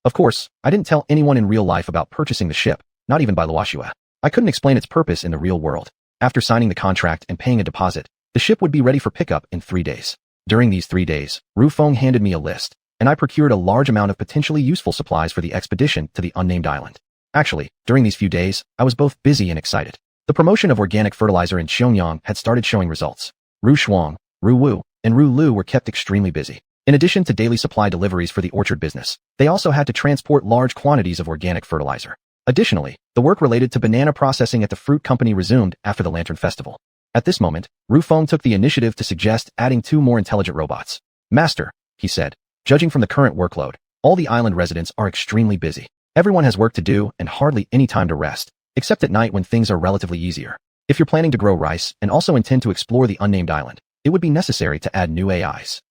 Of course, I didn't tell anyone in real life about purchasing the ship, not even by Luoxue. I couldn't explain its purpose in the real world. After signing the contract and paying a deposit, the ship would be ready for pickup in 3 days. During these 3 days, Ru Feng handed me a list, and I procured a large amount of potentially useful supplies for the expedition to the unnamed island. Actually, during these few days, I was both busy and excited. The promotion of organic fertilizer in Xiuxian had started showing results. Ru Xuan, Ru Wu, and Ru Lu were kept extremely busy. In addition to daily supply deliveries for the orchard business, they also had to transport large quantities of organic fertilizer. Additionally, the work related to banana processing at the fruit company resumed after the Lantern Festival. At this moment, Ru Feng took the initiative to suggest adding 2 more intelligent robots. Master, he said, judging from the current workload, all the island residents are extremely busy. Everyone has work to do and hardly any time to rest, except at night when things are relatively easier. If you're planning to grow rice and also intend to explore the unnamed island, it would be necessary to add new AIs.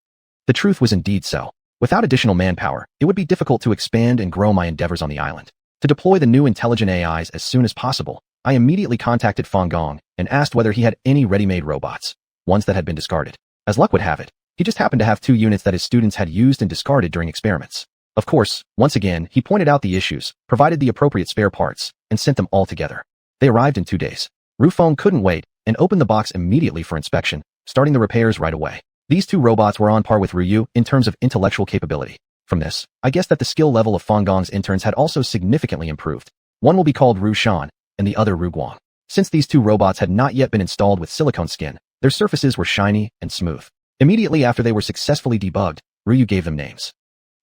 The truth was indeed so. Without additional manpower, it would be difficult to expand and grow my endeavors on the island. To deploy the new intelligent AIs as soon as possible, I immediately contacted Fang Gong and asked whether he had any ready-made robots, ones that had been discarded. As luck would have it, he just happened to have 2 units that his students had used and discarded during experiments. Of course, once again, he pointed out the issues, provided the appropriate spare parts, and sent them all together. They arrived in 2 days. Ru Feng couldn't wait and opened the box immediately for inspection, starting the repairs right away. These 2 robots were on par with Ru Yu in terms of intellectual capability. From this, I guess that the skill level of Fang Gong's interns had also significantly improved. One will be called Ru Shan, and the other Ru Guang. Since these 2 robots had not yet been installed with silicone skin, their surfaces were shiny and smooth. Immediately after they were successfully debugged, Ru Yu gave them names.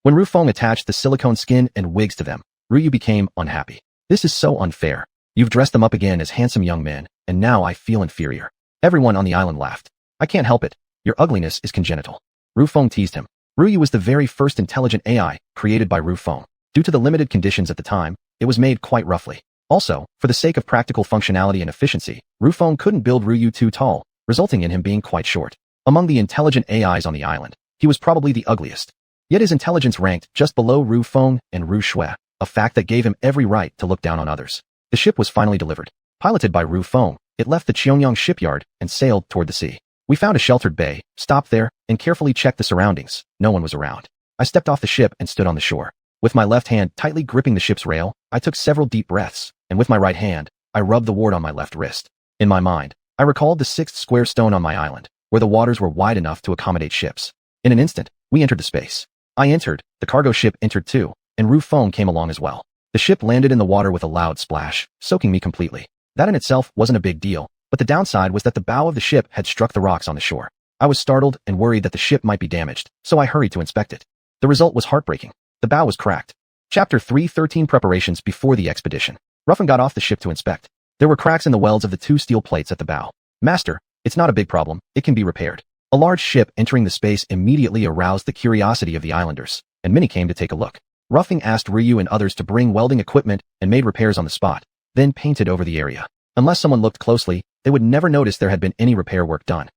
When Ru Feng attached the silicone skin and wigs to them, Ru Yu became unhappy. This is so unfair. You've dressed them up again as handsome young men, and now I feel inferior. Everyone on the island laughed. I can't help it. Your ugliness is congenital. Ru Feng teased him. Ru Yu was the very first intelligent AI created by Ru Feng. Due to the limited conditions at the time, it was made quite roughly. Also, for the sake of practical functionality and efficiency, Ru Feng couldn't build Ru Yu too tall, resulting in him being quite short. Among the intelligent AIs on the island, he was probably the ugliest. Yet his intelligence ranked just below Ru Feng and Ru Shui, a fact that gave him every right to look down on others. The ship was finally delivered. Piloted by Ru Feng, it left the Xiuxian shipyard and sailed toward the sea. We found a sheltered bay, stopped there, and carefully checked the surroundings. No one was around. I stepped off the ship and stood on the shore. With my left hand tightly gripping the ship's rail, I took several deep breaths, and with my right hand, I rubbed the ward on my left wrist. In my mind, I recalled the 6th square stone on my island, where the waters were wide enough to accommodate ships. In an instant, we entered the space. I entered, the cargo ship entered too, and Ru Feng came along as well. The ship landed in the water with a loud splash, soaking me completely. That in itself wasn't a big deal, but the downside was that the bow of the ship had struck the rocks on the shore. I was startled and worried that the ship might be damaged, so I hurried to inspect it. The result was heartbreaking. The bow was cracked. Chapter 3:13 Preparations before the expedition. Ruffin got off the ship to inspect. There were cracks in the welds of the 2 steel plates at the bow. Master, it's not a big problem. It can be repaired. A large ship entering the space immediately aroused the curiosity of the islanders, and many came to take a look. Ruffin asked Ryu and others to bring welding equipment and made repairs on the spot, then painted over the area. Unless someone looked closely, they would never notice there had been any repair work done.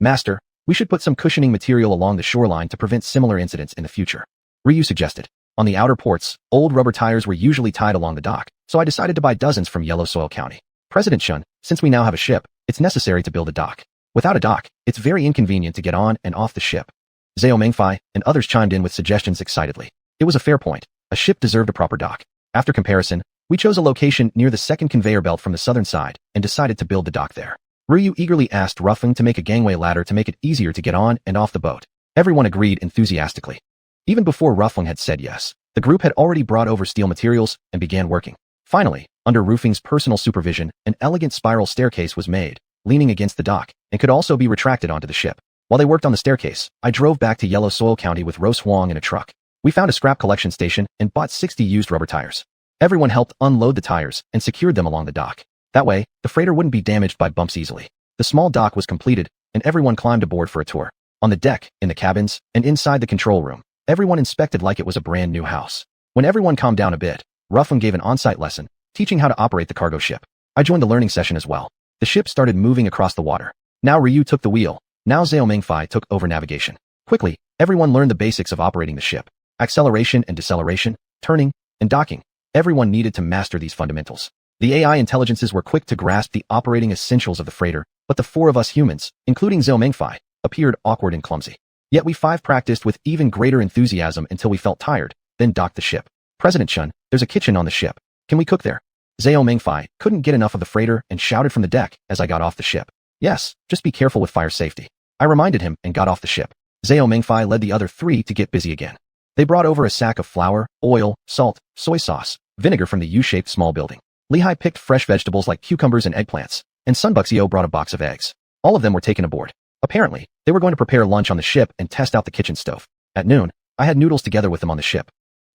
Master, we should put some cushioning material along the shoreline to prevent similar incidents in the future. Ryu suggested. On the outer ports, old rubber tires were usually tied along the dock, so I decided to buy dozens from Yellow Soil County. President Shun, since we now have a ship, it's necessary to build a dock. Without a dock, it's very inconvenient to get on and off the ship. Zhao Mengfei and others chimed in with suggestions excitedly. It was a fair point. A ship deserved a proper dock. After comparison, we chose a location near the second conveyor belt from the southern side and decided to build the dock there. Ryu eagerly asked Ruffin to make a gangway ladder to make it easier to get on and off the boat. Everyone agreed enthusiastically. Even before Ruffin had said yes, the group had already brought over steel materials and began working. Finally, under Ruffing's personal supervision, an elegant spiral staircase was made, leaning against the dock, and could also be retracted onto the ship. While they worked on the staircase, I drove back to Yellow Soil County with Rose Huang in a truck. We found a scrap collection station and bought 60 used rubber tires. Everyone helped unload the tires and secured them along the dock. That way, the freighter wouldn't be damaged by bumps easily. The small dock was completed, and everyone climbed aboard for a tour. On the deck, in the cabins, and inside the control room, everyone inspected like it was a brand new house. When everyone calmed down a bit, Ruffin gave an on-site lesson, teaching how to operate the cargo ship. I joined the learning session as well. The ship started moving across the water. Now Ryu took the wheel. Now Zhao Mengfei took over navigation. Quickly, everyone learned the basics of operating the ship. Acceleration and deceleration, turning, and docking. Everyone needed to master these fundamentals. The AI intelligences were quick to grasp the operating essentials of the freighter, but the 4 of us humans, including Zhao Mengfei, appeared awkward and clumsy. Yet we 5 practiced with even greater enthusiasm until we felt tired, then docked the ship. President Shun, there's a kitchen on the ship. Can we cook there? Zhao Mengfei couldn't get enough of the freighter and shouted from the deck as I got off the ship. Yes, just be careful with fire safety. I reminded him and got off the ship. Zhao Mengfei led the other 3 to get busy again. They brought over a sack of flour, oil, salt, soy sauce, vinegar from the U-shaped small building. Lehigh picked fresh vegetables like cucumbers and eggplants, and Sunbuxio brought a box of eggs. All of them were taken aboard. Apparently, they were going to prepare lunch on the ship and test out the kitchen stove. At noon, I had noodles together with them on the ship.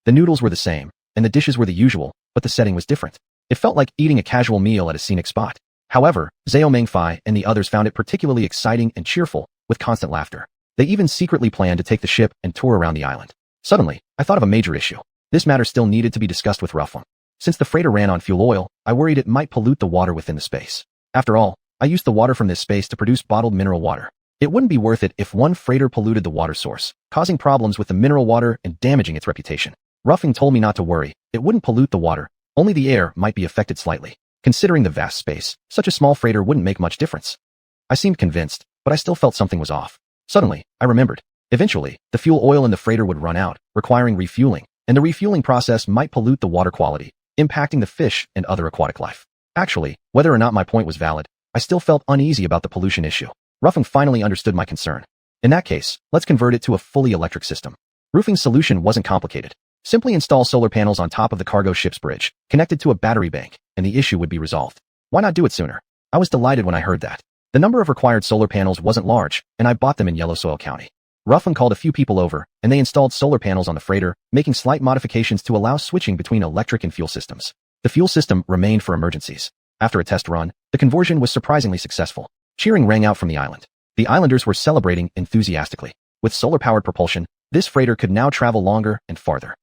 The noodles were the same, and the dishes were the usual, but the setting was different. It felt like eating a casual meal at a scenic spot. However, Zhao Mengfei and the others found it particularly exciting and cheerful, with constant laughter. They even secretly planned to take the ship and tour around the island. Suddenly, I thought of a major issue. This matter still needed to be discussed with Ruffin. Since the freighter ran on fuel oil, I worried it might pollute the water within the space. After all, I used the water from this space to produce bottled mineral water. It wouldn't be worth it if one freighter polluted the water source, causing problems with the mineral water and damaging its reputation. Ruffin told me not to worry. It wouldn't pollute the water. Only the air might be affected slightly. Considering the vast space, such a small freighter wouldn't make much difference. I seemed convinced, but I still felt something was off. Suddenly, I remembered. Eventually, the fuel oil in the freighter would run out, requiring refueling, and the refueling process might pollute the water quality, impacting the fish and other aquatic life. Actually, whether or not my point was valid, I still felt uneasy about the pollution issue. Ruffin finally understood my concern. In that case, let's convert it to a fully electric system. Ruffing's solution wasn't complicated. Simply install solar panels on top of the cargo ship's bridge, connected to a battery bank, and the issue would be resolved. Why not do it sooner? I was delighted when I heard that. The number of required solar panels wasn't large, and I bought them in Yellow Soil County. Ruffin called a few people over, and they installed solar panels on the freighter, making slight modifications to allow switching between electric and fuel systems. The fuel system remained for emergencies. After a test run, the conversion was surprisingly successful. Cheering rang out from the island. The islanders were celebrating enthusiastically. With solar-powered propulsion, this freighter could now travel longer and farther.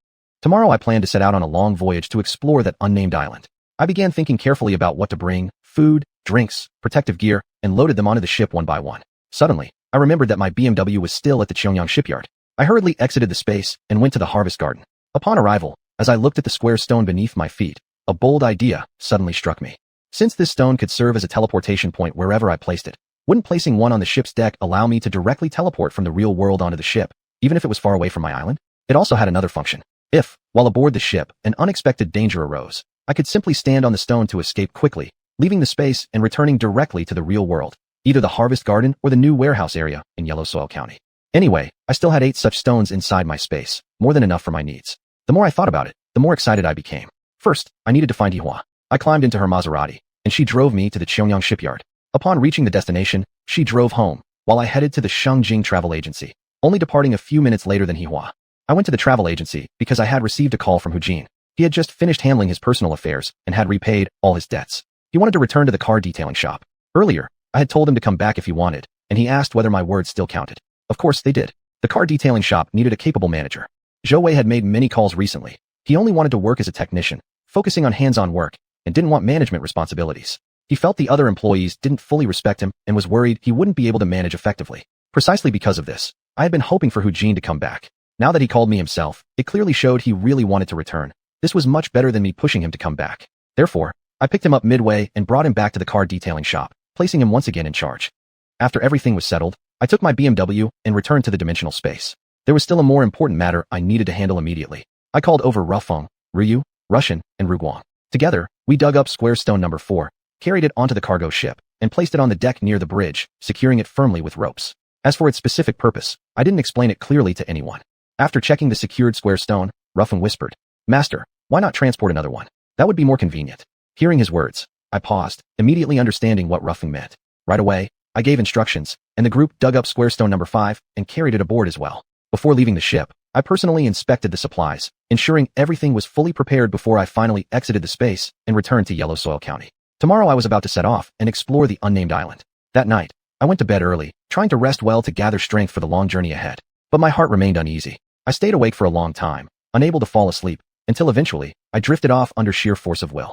Tomorrow I plan to set out on a long voyage to explore that unnamed island. I began thinking carefully about what to bring: food, drinks, protective gear, and loaded them onto the ship one by one. Suddenly, I remembered that my BMW was still at the Xiuxian shipyard. I hurriedly exited the space and went to the harvest garden. Upon arrival, as I looked at the square stone beneath my feet, a bold idea suddenly struck me. Since this stone could serve as a teleportation point wherever I placed it, wouldn't placing one on the ship's deck allow me to directly teleport from the real world onto the ship, even if it was far away from my island? It also had another function. If, while aboard the ship, an unexpected danger arose, I could simply stand on the stone to escape quickly, leaving the space and returning directly to the real world, either the harvest garden or the new warehouse area in Yellow Soil County. Anyway, I still had 8 such stones inside my space, more than enough for my needs. The more I thought about it, the more excited I became. First, I needed to find Yihua. I climbed into her Maserati, and she drove me to the Xiuxian shipyard. Upon reaching the destination, she drove home, while I headed to the Shengjing travel agency, only departing a few minutes later than Yihua. I went to the travel agency because I had received a call from Hujin. He had just finished handling his personal affairs and had repaid all his debts. He wanted to return to the car detailing shop. Earlier, I had told him to come back if he wanted, and he asked whether my words still counted. Of course they did. The car detailing shop needed a capable manager. Zhou Wei had made many calls recently. He only wanted to work as a technician, focusing on hands-on work, and didn't want management responsibilities. He felt the other employees didn't fully respect him and was worried he wouldn't be able to manage effectively. Precisely because of this, I had been hoping for Hujin to come back. Now that he called me himself, it clearly showed he really wanted to return. This was much better than me pushing him to come back. Therefore, I picked him up midway and brought him back to the car detailing shop, placing him once again in charge. After everything was settled, I took my BMW and returned to the dimensional space. There was still a more important matter I needed to handle immediately. I called over Rufeng, Ryu, Russian, and Ruguang. Together, we dug up square stone number 4, carried it onto the cargo ship, and placed it on the deck near the bridge, securing it firmly with ropes. As for its specific purpose, I didn't explain it clearly to anyone. After checking the secured square stone, Rufeng whispered, "Master, why not transport another one? That would be more convenient." Hearing his words, I paused, immediately understanding what Rufeng meant. Right away, I gave instructions, and the group dug up square stone number 5 and carried it aboard as well. Before leaving the ship, I personally inspected the supplies, ensuring everything was fully prepared before I finally exited the space and returned to Yellow Soil County. Tomorrow I was about to set off and explore the unnamed island. That night, I went to bed early, trying to rest well to gather strength for the long journey ahead. But my heart remained uneasy. I stayed awake for a long time, unable to fall asleep, until eventually, I drifted off under sheer force of will.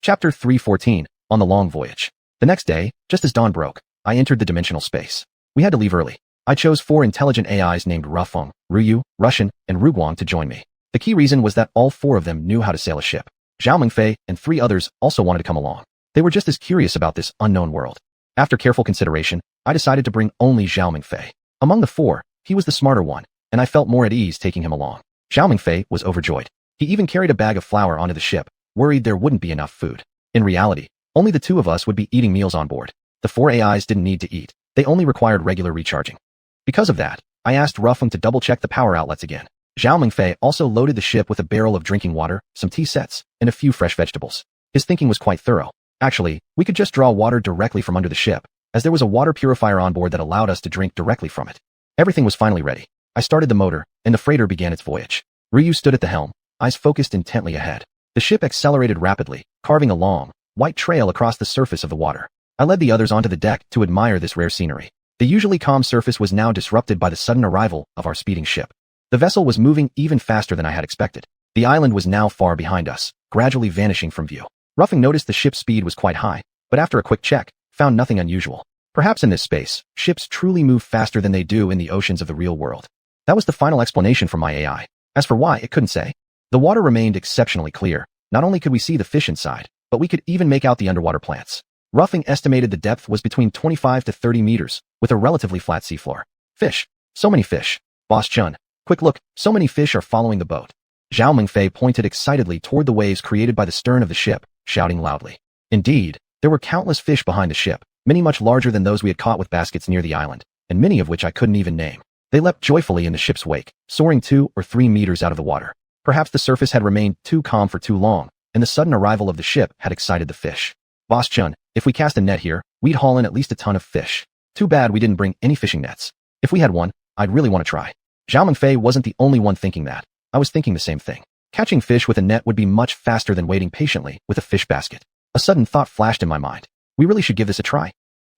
Chapter 314, On the Long Voyage. The next day, just as dawn broke, I entered the dimensional space. We had to leave early. I chose 4 intelligent AIs named Rufeng, Ryu, Russian, and Ruguang to join me. The key reason was that all 4 of them knew how to sail a ship. Zhao Mingfei and 3 others also wanted to come along. They were just as curious about this unknown world. After careful consideration, I decided to bring only Zhao Mingfei. Among the 4, he was the smarter one, and I felt more at ease taking him along. Zhao Mingfei was overjoyed. He even carried a bag of flour onto the ship, worried there wouldn't be enough food. In reality, only the 2 of us would be eating meals on board. The 4 AIs didn't need to eat. They only required regular recharging. Because of that, I asked Rufeng to double-check the power outlets again. Zhao Mingfei also loaded the ship with a barrel of drinking water, some tea sets, and a few fresh vegetables. His thinking was quite thorough. Actually, we could just draw water directly from under the ship, as there was a water purifier on board that allowed us to drink directly from it. Everything was finally ready. I started the motor, and the freighter began its voyage. Ryu stood at the helm, eyes focused intently ahead. The ship accelerated rapidly, carving a long, white trail across the surface of the water. I led the others onto the deck to admire this rare scenery. The usually calm surface was now disrupted by the sudden arrival of our speeding ship. The vessel was moving even faster than I had expected. The island was now far behind us, gradually vanishing from view. Rufeng noticed the ship's speed was quite high, but after a quick check, found nothing unusual. Perhaps in this space, ships truly move faster than they do in the oceans of the real world. That was the final explanation from my AI. As for why, it couldn't say. The water remained exceptionally clear. Not only could we see the fish inside, but we could even make out the underwater plants. Rufeng estimated the depth was between 25 to 30 meters, with a relatively flat seafloor. Fish. So many fish. Boss Chun, quick look, so many fish are following the boat. Zhao Mingfei pointed excitedly toward the waves created by the stern of the ship, shouting loudly. Indeed, there were countless fish behind the ship, many much larger than those we had caught with baskets near the island, and many of which I couldn't even name. They leapt joyfully in the ship's wake, soaring 2 or 3 meters out of the water. Perhaps the surface had remained too calm for too long, and the sudden arrival of the ship had excited the fish. Boss Chun, if we cast a net here, we'd haul in at least a ton of fish. Too bad we didn't bring any fishing nets. If we had one, I'd really want to try. Zhao Mingfei wasn't the only one thinking that. I was thinking the same thing. Catching fish with a net would be much faster than waiting patiently with a fish basket. A sudden thought flashed in my mind. We really should give this a try.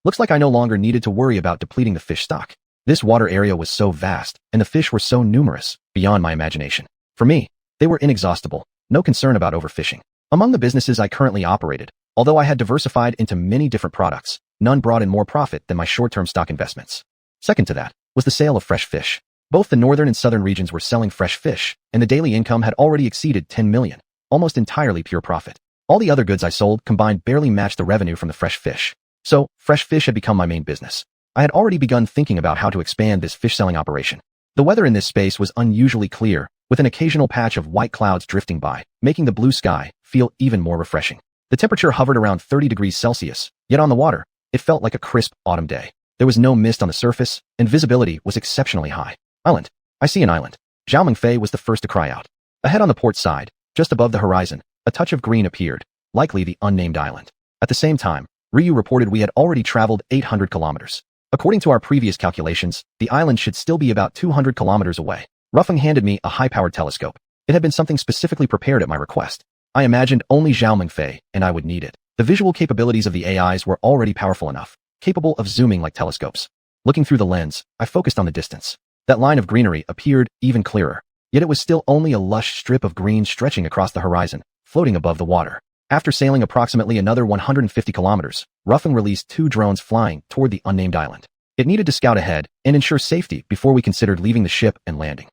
Looks like I no longer needed to worry about depleting the fish stock. This water area was so vast, and the fish were so numerous, beyond my imagination. For me, they were inexhaustible, no concern about overfishing. Among the businesses I currently operated, although I had diversified into many different products, none brought in more profit than my short-term stock investments. Second to that was the sale of fresh fish. Both the northern and southern regions were selling fresh fish, and the daily income had already exceeded 10 million, almost entirely pure profit. All the other goods I sold combined barely matched the revenue from the fresh fish. So, fresh fish had become my main business. I had already begun thinking about how to expand this fish-selling operation. The weather in this space was unusually clear, with an occasional patch of white clouds drifting by, making the blue sky feel even more refreshing. The temperature hovered around 30 degrees Celsius, yet on the water, it felt like a crisp autumn day. There was no mist on the surface, and visibility was exceptionally high. Island. I see an island. Zhao Mingfei was the first to cry out. Ahead on the port side, just above the horizon, a touch of green appeared, likely the unnamed island. At the same time, Ryu reported we had already traveled 800 kilometers. According to our previous calculations, the island should still be about 200 kilometers away. Ruffing handed me a high-powered telescope. It had been something specifically prepared at my request. I imagined only Zhao Mengfei and I would need it. The visual capabilities of the AIs were already powerful enough, capable of zooming like telescopes. Looking through the lens, I focused on the distance. That line of greenery appeared even clearer, yet it was still only a lush strip of green stretching across the horizon, floating above the water. After sailing approximately another 150 kilometers, Ruffing released 2 drones flying toward the unnamed island. It needed to scout ahead and ensure safety before we considered leaving the ship and landing.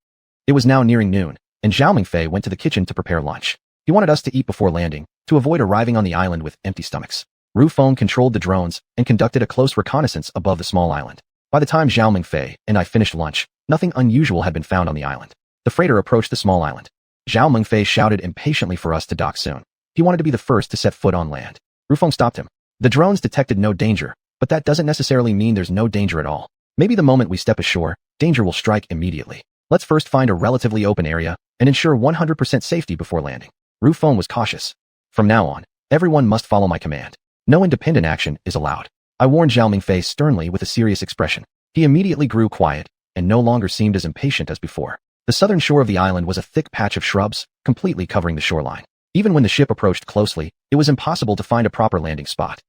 It was now nearing noon, and Zhao Mengfei went to the kitchen to prepare lunch. He wanted us to eat before landing, to avoid arriving on the island with empty stomachs. Ru Feng controlled the drones and conducted a close reconnaissance above the small island. By the time Zhao Mengfei and I finished lunch, nothing unusual had been found on the island. The freighter approached the small island. Zhao Mengfei shouted impatiently for us to dock soon. He wanted to be the first to set foot on land. Ru Feng stopped him. The drones detected no danger, but that doesn't necessarily mean there's no danger at all. Maybe the moment we step ashore, danger will strike immediately. Let's first find a relatively open area and ensure 100% safety before landing. Ru Feng was cautious. From now on, everyone must follow my command. No independent action is allowed. I warned Zhao Mengfei sternly with a serious expression. He immediately grew quiet and no longer seemed as impatient as before. The southern shore of the island was a thick patch of shrubs, completely covering the shoreline. Even when the ship approached closely, it was impossible to find a proper landing spot.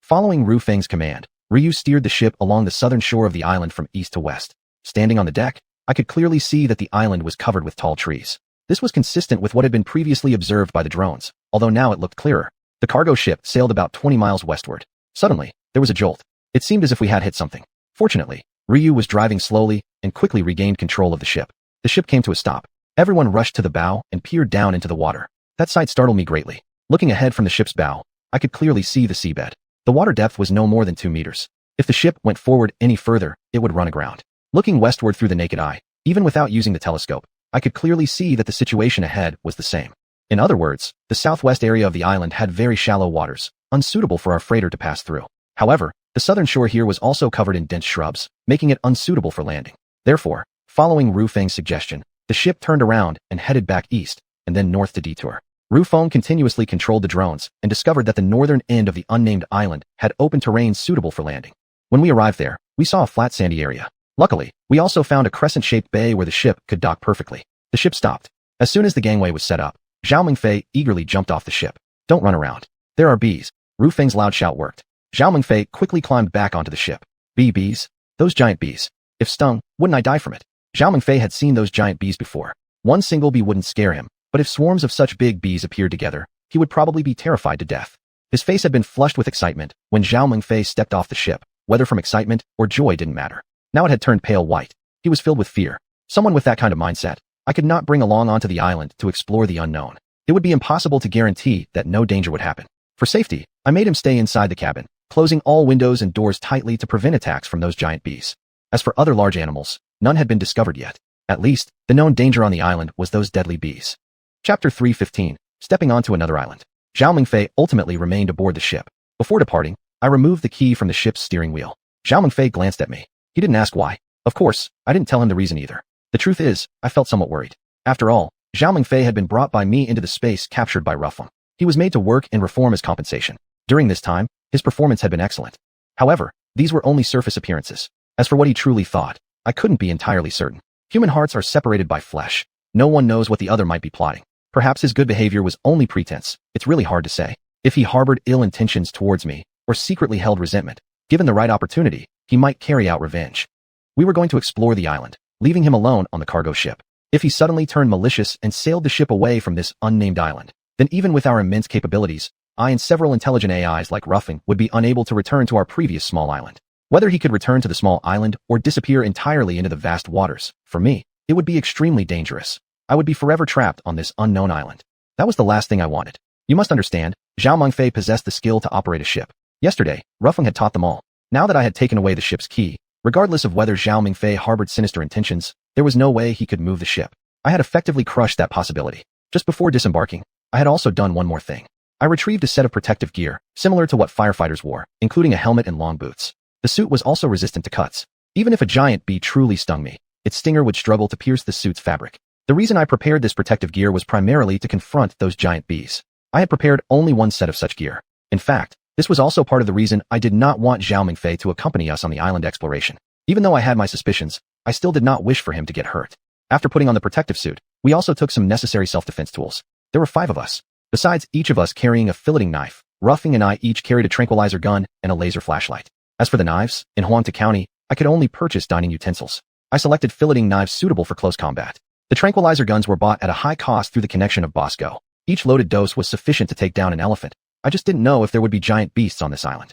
Following Ru Feng's command, Ryu steered the ship along the southern shore of the island from east to west. Standing on the deck, I could clearly see that the island was covered with tall trees. This was consistent with what had been previously observed by the drones, although now it looked clearer. The cargo ship sailed about 20 miles westward. Suddenly, there was a jolt. It seemed as if we had hit something. Fortunately, Ryu was driving slowly and quickly regained control of the ship. The ship came to a stop. Everyone rushed to the bow and peered down into the water. That sight startled me greatly. Looking ahead from the ship's bow, I could clearly see the seabed. The water depth was no more than 2 meters. If the ship went forward any further, it would run aground. Looking westward through the naked eye, even without using the telescope, I could clearly see that the situation ahead was the same. In other words, the southwest area of the island had very shallow waters, unsuitable for our freighter to pass through. However, the southern shore here was also covered in dense shrubs, making it unsuitable for landing. Therefore, following Ru Feng's suggestion, the ship turned around and headed back east, and then north to detour. Ru Feng continuously controlled the drones and discovered that the northern end of the unnamed island had open terrain suitable for landing. When we arrived there, we saw a flat sandy area. Luckily, we also found a crescent-shaped bay where the ship could dock perfectly. The ship stopped. As soon as the gangway was set up, Zhao Mengfei eagerly jumped off the ship. "Don't run around. There are bees." Ru Feng's loud shout worked. Zhao Mengfei quickly climbed back onto the ship. Bees? Those giant bees. If stung, wouldn't I die from it? Zhao Mengfei had seen those giant bees before. One single bee wouldn't scare him, but if swarms of such big bees appeared together, he would probably be terrified to death. His face had been flushed with excitement when Zhao Mengfei stepped off the ship. Whether from excitement or joy didn't matter. Now it had turned pale white. He was filled with fear. Someone with that kind of mindset, I could not bring along onto the island to explore the unknown. It would be impossible to guarantee that no danger would happen. For safety, I made him stay inside the cabin, closing all windows and doors tightly to prevent attacks from those giant bees. As for other large animals, none had been discovered yet. At least, the known danger on the island was those deadly bees. Chapter 3:15, Stepping onto another island. Zhao Mengfei ultimately remained aboard the ship. Before departing, I removed the key from the ship's steering wheel. Zhao Mengfei glanced at me. He didn't ask why. Of course, I didn't tell him the reason either. The truth is, I felt somewhat worried. After all, Zhao Mengfei had been brought by me into the space captured by Ruffeng. He was made to work and reform as compensation. During this time, his performance had been excellent. However, these were only surface appearances. As for what he truly thought, I couldn't be entirely certain. Human hearts are separated by flesh. No one knows what the other might be plotting. Perhaps his good behavior was only pretense. It's really hard to say. If he harbored ill intentions towards me, or secretly held resentment, given the right opportunity, he might carry out revenge. We were going to explore the island, leaving him alone on the cargo ship. If he suddenly turned malicious and sailed the ship away from this unnamed island, then even with our immense capabilities, I and several intelligent AIs like Ruffeng would be unable to return to our previous small island. Whether he could return to the small island or disappear entirely into the vast waters, for me, it would be extremely dangerous. I would be forever trapped on this unknown island. That was the last thing I wanted. You must understand, Zhao Mengfei possessed the skill to operate a ship. Yesterday, Ruffeng had taught them all. Now that I had taken away the ship's key, regardless of whether Zhao Mengfei harbored sinister intentions, there was no way he could move the ship. I had effectively crushed that possibility. Just before disembarking, I had also done one more thing. I retrieved a set of protective gear, similar to what firefighters wore, including a helmet and long boots. The suit was also resistant to cuts. Even if a giant bee truly stung me, its stinger would struggle to pierce the suit's fabric. The reason I prepared this protective gear was primarily to confront those giant bees. I had prepared only one set of such gear. In fact, this was also part of the reason I did not want Zhao Mengfei to accompany us on the island exploration. Even though I had my suspicions, I still did not wish for him to get hurt. After putting on the protective suit, we also took some necessary self-defense tools. There were 5 of us. Besides each of us carrying a filleting knife, Ruffing and I each carried a tranquilizer gun and a laser flashlight. As for the knives, in Huangta County, I could only purchase dining utensils. I selected filleting knives suitable for close combat. The tranquilizer guns were bought at a high cost through the connection of Bosco. Each loaded dose was sufficient to take down an elephant. I just didn't know if there would be giant beasts on this island.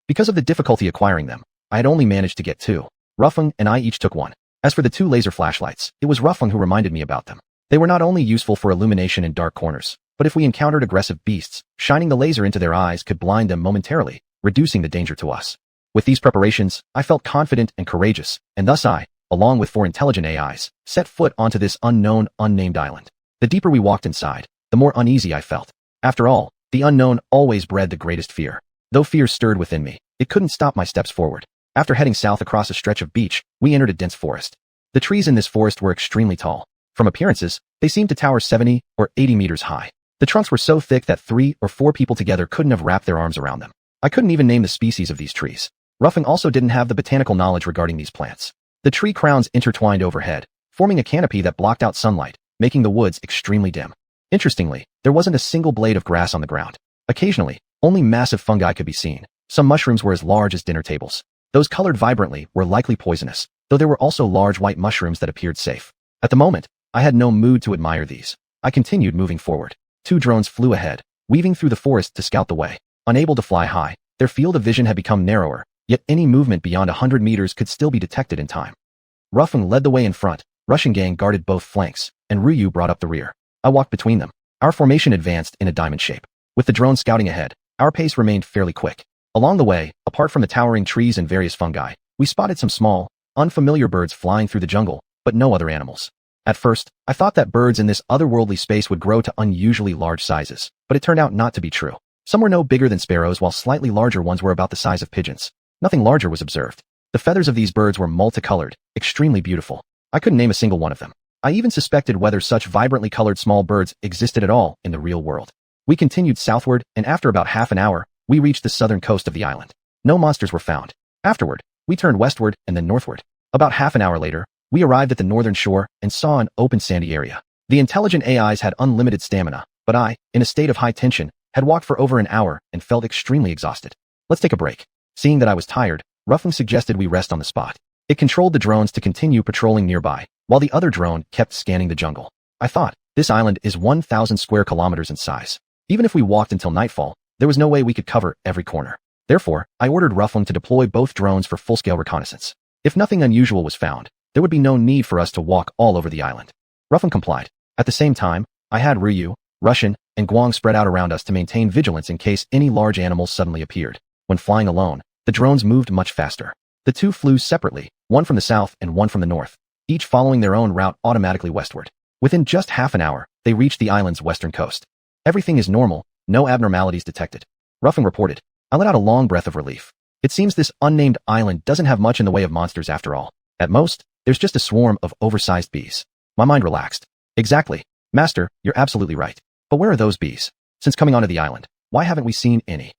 Because of the difficulty acquiring them, I had only managed to get 2. Ruffing and I each took one. As for the 2 laser flashlights, it was Ruffing who reminded me about them. They were not only useful for illumination in dark corners, but if we encountered aggressive beasts, shining the laser into their eyes could blind them momentarily, reducing the danger to us. With these preparations, I felt confident and courageous, and thus I, along with 4 intelligent AIs, set foot onto this unknown, unnamed island. The deeper we walked inside, the more uneasy I felt. After all, the unknown always bred the greatest fear. Though fear stirred within me, it couldn't stop my steps forward. After heading south across a stretch of beach, we entered a dense forest. The trees in this forest were extremely tall. From appearances, they seemed to tower 70 or 80 meters high. The trunks were so thick that 3 or 4 people together couldn't have wrapped their arms around them. I couldn't even name the species of these trees. Ruffing also didn't have the botanical knowledge regarding these plants. The tree crowns intertwined overhead, forming a canopy that blocked out sunlight, making the woods extremely dim. Interestingly, there wasn't a single blade of grass on the ground. Occasionally, only massive fungi could be seen. Some mushrooms were as large as dinner tables. Those colored vibrantly were likely poisonous, though there were also large white mushrooms that appeared safe. At the moment, I had no mood to admire these. I continued moving forward. 2 drones flew ahead, weaving through the forest to scout the way. Unable to fly high, their field of vision had become narrower, yet any movement beyond 100 meters could still be detected in time. Ruffing led the way in front, Russian gang guarded both flanks, and Ryu brought up the rear. I walked between them. Our formation advanced in a diamond shape. With the drone scouting ahead, our pace remained fairly quick. Along the way, apart from the towering trees and various fungi, we spotted some small, unfamiliar birds flying through the jungle, but no other animals. At first, I thought that birds in this otherworldly space would grow to unusually large sizes, but it turned out not to be true. Some were no bigger than sparrows, while slightly larger ones were about the size of pigeons. Nothing larger was observed. The feathers of these birds were multicolored, extremely beautiful. I couldn't name a single one of them. I even suspected whether such vibrantly colored small birds existed at all in the real world. We continued southward, and after about half an hour, we reached the southern coast of the island. No monsters were found. Afterward, we turned westward and then northward. About half an hour later, we arrived at the northern shore and saw an open sandy area. The intelligent AIs had unlimited stamina, but I, in a state of high tension, had walked for over an hour and felt extremely exhausted. Let's take a break. Seeing that I was tired, Ruffing suggested we rest on the spot. It controlled the drones to continue patrolling nearby, while the other drone kept scanning the jungle. I thought, this island is 1,000 square kilometers in size. Even if we walked until nightfall, there was no way we could cover every corner. Therefore, I ordered Ruffling to deploy both drones for full-scale reconnaissance. If nothing unusual was found, there would be no need for us to walk all over the island. Ruffling complied. At the same time, I had Ryu, Russian, and Guang spread out around us to maintain vigilance in case any large animals suddenly appeared. When flying alone, the drones moved much faster. The 2 flew separately, one from the south and one from the north, each following their own route automatically westward. Within just half an hour, they reached the island's western coast. Everything is normal, no abnormalities detected. Ruffing reported. I let out a long breath of relief. It seems this unnamed island doesn't have much in the way of monsters after all. At most, there's just a swarm of oversized bees. My mind relaxed. Exactly. Master, you're absolutely right. But where are those bees? Since coming onto the island, why haven't we seen any?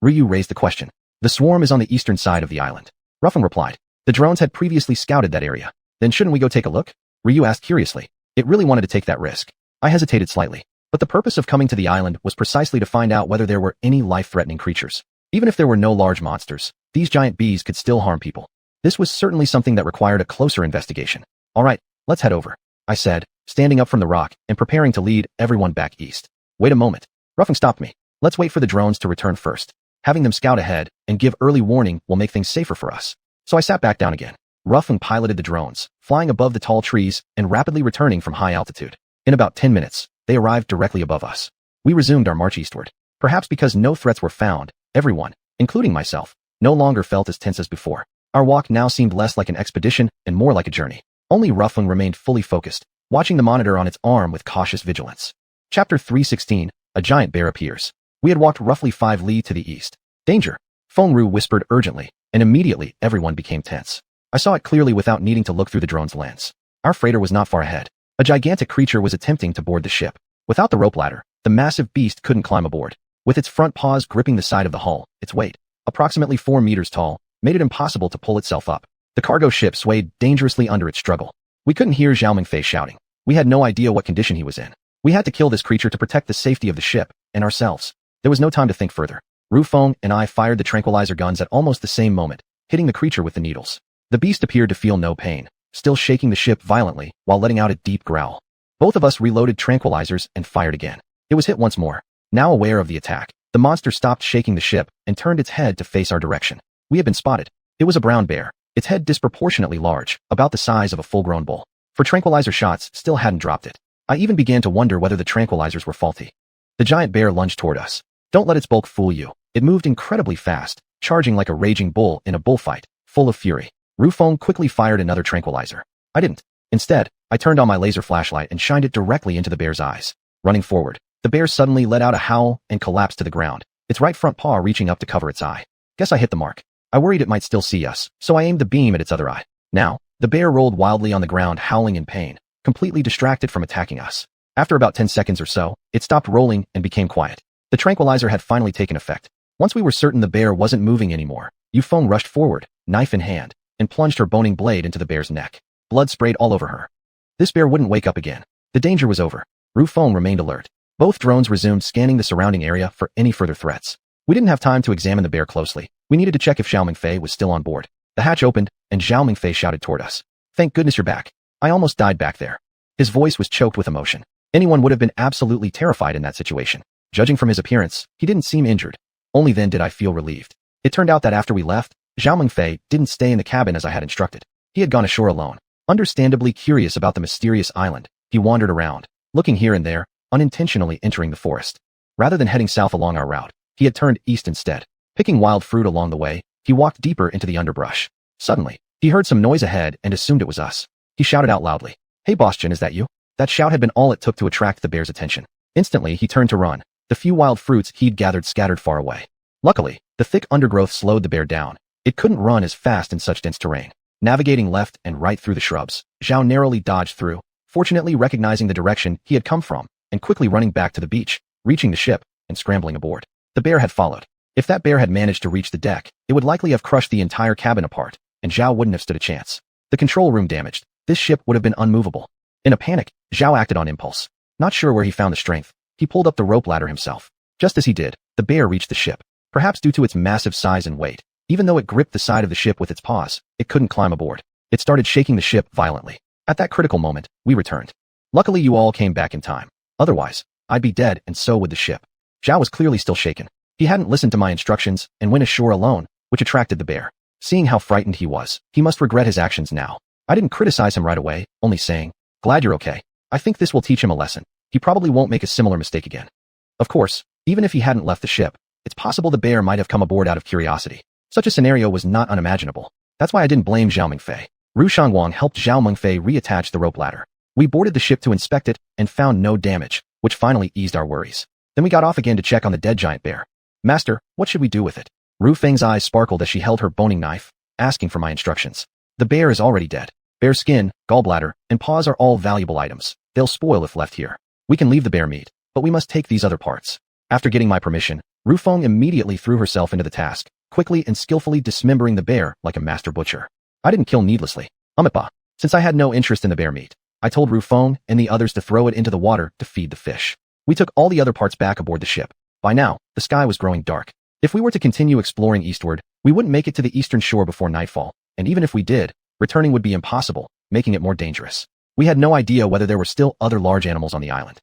Ryu raised the question. The swarm is on the eastern side of the island. Ruffing replied. The drones had previously scouted that area. Then shouldn't we go take a look? Ryu asked curiously. It really wanted to take that risk. I hesitated slightly. But the purpose of coming to the island was precisely to find out whether there were any life-threatening creatures. Even if there were no large monsters, these giant bees could still harm people. This was certainly something that required a closer investigation. All right, let's head over, I said, standing up from the rock and preparing to lead everyone back east. Wait a moment. Ruffing stopped me. Let's wait for the drones to return first. Having them scout ahead and give early warning will make things safer for us. So I sat back down again. Ruffing piloted the drones, flying above the tall trees and rapidly returning from high altitude. In about 10 minutes, they arrived directly above us. We resumed our march eastward. Perhaps because no threats were found, everyone, including myself, no longer felt as tense as before. Our walk now seemed less like an expedition and more like a journey. Only Ruffling remained fully focused, watching the monitor on its arm with cautious vigilance. Chapter 316, A Giant Bear Appears. We had walked roughly 5 li to the east. Danger! Fengru whispered urgently, and immediately everyone became tense. I saw it clearly without needing to look through the drone's lens. Our freighter was not far ahead. A gigantic creature was attempting to board the ship. Without the rope ladder, the massive beast couldn't climb aboard. With its front paws gripping the side of the hull, its weight, approximately 4 meters tall, made it impossible to pull itself up. The cargo ship swayed dangerously under its struggle. We couldn't hear Xiao Mingfei shouting. We had no idea what condition he was in. We had to kill this creature to protect the safety of the ship and ourselves. There was no time to think further. Ru Feng and I fired the tranquilizer guns at almost the same moment, hitting the creature with the needles. The beast appeared to feel no pain, still shaking the ship violently while letting out a deep growl. Both of us reloaded tranquilizers and fired again. It was hit once more. Now aware of the attack, the monster stopped shaking the ship and turned its head to face our direction. We had been spotted. It was a brown bear, its head disproportionately large, about the size of a full-grown bull. For tranquilizer shots still hadn't dropped it. I even began to wonder whether the tranquilizers were faulty. The giant bear lunged toward us. Don't let its bulk fool you. It moved incredibly fast, charging like a raging bull in a bullfight, full of fury. Ru Feng quickly fired another tranquilizer. I didn't. Instead, I turned on my laser flashlight and shined it directly into the bear's eyes. Running forward, the bear suddenly let out a howl and collapsed to the ground, its right front paw reaching up to cover its eye. Guess I hit the mark. I worried it might still see us, so I aimed the beam at its other eye. Now, the bear rolled wildly on the ground, howling in pain, completely distracted from attacking us. After about 10 seconds or so, it stopped rolling and became quiet. The tranquilizer had finally taken effect. Once we were certain the bear wasn't moving anymore, Yu Feng rushed forward, knife in hand, and plunged her boning blade into the bear's neck. Blood sprayed all over her. This bear wouldn't wake up again. The danger was over. Ru Feng remained alert. Both drones resumed scanning the surrounding area for any further threats. We didn't have time to examine the bear closely. We needed to check if Xiao Mingfei was still on board. The hatch opened, and Xiao Mingfei shouted toward us. Thank goodness you're back. I almost died back there. His voice was choked with emotion. Anyone would have been absolutely terrified in that situation. Judging from his appearance, he didn't seem injured. Only then did I feel relieved. It turned out that after we left, Xiao Mingfei didn't stay in the cabin as I had instructed. He had gone ashore alone. Understandably curious about the mysterious island, he wandered around, looking here and there, unintentionally entering the forest. Rather than heading south along our route, he had turned east instead. Picking wild fruit along the way, he walked deeper into the underbrush. Suddenly, he heard some noise ahead and assumed it was us. He shouted out loudly, "Hey Bastian, is that you?" That shout had been all it took to attract the bear's attention. Instantly, he turned to run, the few wild fruits he'd gathered scattered far away. Luckily, the thick undergrowth slowed the bear down. It couldn't run as fast in such dense terrain. Navigating left and right through the shrubs, Zhao narrowly dodged through, fortunately recognizing the direction he had come from, and quickly running back to the beach, reaching the ship, and scrambling aboard. The bear had followed. If that bear had managed to reach the deck, it would likely have crushed the entire cabin apart, and Zhao wouldn't have stood a chance. The control room damaged, this ship would have been unmovable. In a panic, Zhao acted on impulse. Not sure where he found the strength, he pulled up the rope ladder himself. Just as he did, the bear reached the ship. Perhaps due to its massive size and weight, even though it gripped the side of the ship with its paws, it couldn't climb aboard. It started shaking the ship violently. At that critical moment, we returned. Luckily you all came back in time. Otherwise, I'd be dead and so would the ship. Zhao was clearly still shaken. He hadn't listened to my instructions and went ashore alone, which attracted the bear. Seeing how frightened he was, he must regret his actions now. I didn't criticize him right away, only saying, "Glad you're okay. I think this will teach him a lesson. He probably won't make a similar mistake again." Of course, even if he hadn't left the ship, it's possible the bear might have come aboard out of curiosity. Such a scenario was not unimaginable. That's why I didn't blame Xiao Mingfei. Ru Xuanhuan helped Xiao Mingfei reattach the rope ladder. We boarded the ship to inspect it and found no damage, which finally eased our worries. Then we got off again to check on the dead giant bear. "Master, what should we do with it?" Ru Feng's eyes sparkled as she held her boning knife, asking for my instructions. "The bear is already dead. Bear skin, gallbladder, and paws are all valuable items. They'll spoil if left here. We can leave the bear meat, but we must take these other parts." After getting my permission, Ru Feng immediately threw herself into the task, quickly and skillfully dismembering the bear like a master butcher. I didn't kill needlessly. Since I had no interest in the bear meat, I told Ru Feng and the others to throw it into the water to feed the fish. We took all the other parts back aboard the ship. By now, the sky was growing dark. If we were to continue exploring eastward, we wouldn't make it to the eastern shore before nightfall, and even if we did, returning would be impossible, making it more dangerous. We had no idea whether there were still other large animals on the island.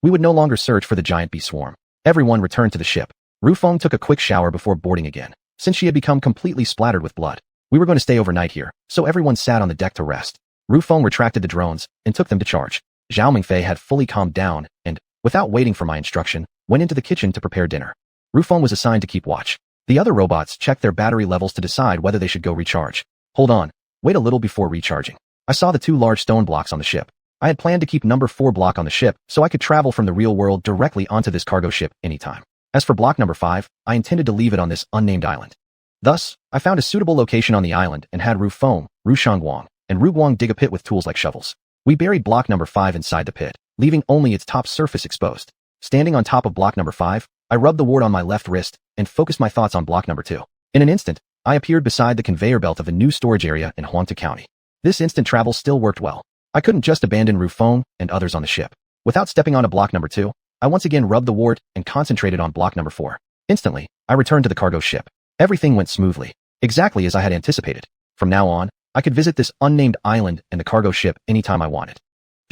We would no longer search for the giant bee swarm. Everyone returned to the ship. Ru Feng took a quick shower before boarding again. Since she had become completely splattered with blood, we were going to stay overnight here, so everyone sat on the deck to rest. Ru Feng retracted the drones and took them to charge. Xiao Mingfei had fully calmed down and, without waiting for my instruction, went into the kitchen to prepare dinner. Ru Feng was assigned to keep watch. The other robots checked their battery levels to decide whether they should go recharge. Hold on. Wait a little before recharging. I saw the 2 large stone blocks on the ship. I had planned to keep number 4 block on the ship so I could travel from the real world directly onto this cargo ship anytime. As for block number 5, I intended to leave it on this unnamed island. Thus, I found a suitable location on the island and had Ru Feng, Ru Xuanhuan, and Ru Guang dig a pit with tools like shovels. We buried block number 5 inside the pit, leaving only its top surface exposed. Standing on top of block number 5, I rubbed the ward on my left wrist and focused my thoughts on block number 2. In an instant, I appeared beside the conveyor belt of a new storage area in Huangta County. This instant travel still worked well. I couldn't just abandon Rufeng and others on the ship. Without stepping onto block number 2, I once again rubbed the wart and concentrated on block number 4. Instantly, I returned to the cargo ship. Everything went smoothly, exactly as I had anticipated. From now on, I could visit this unnamed island and the cargo ship anytime I wanted.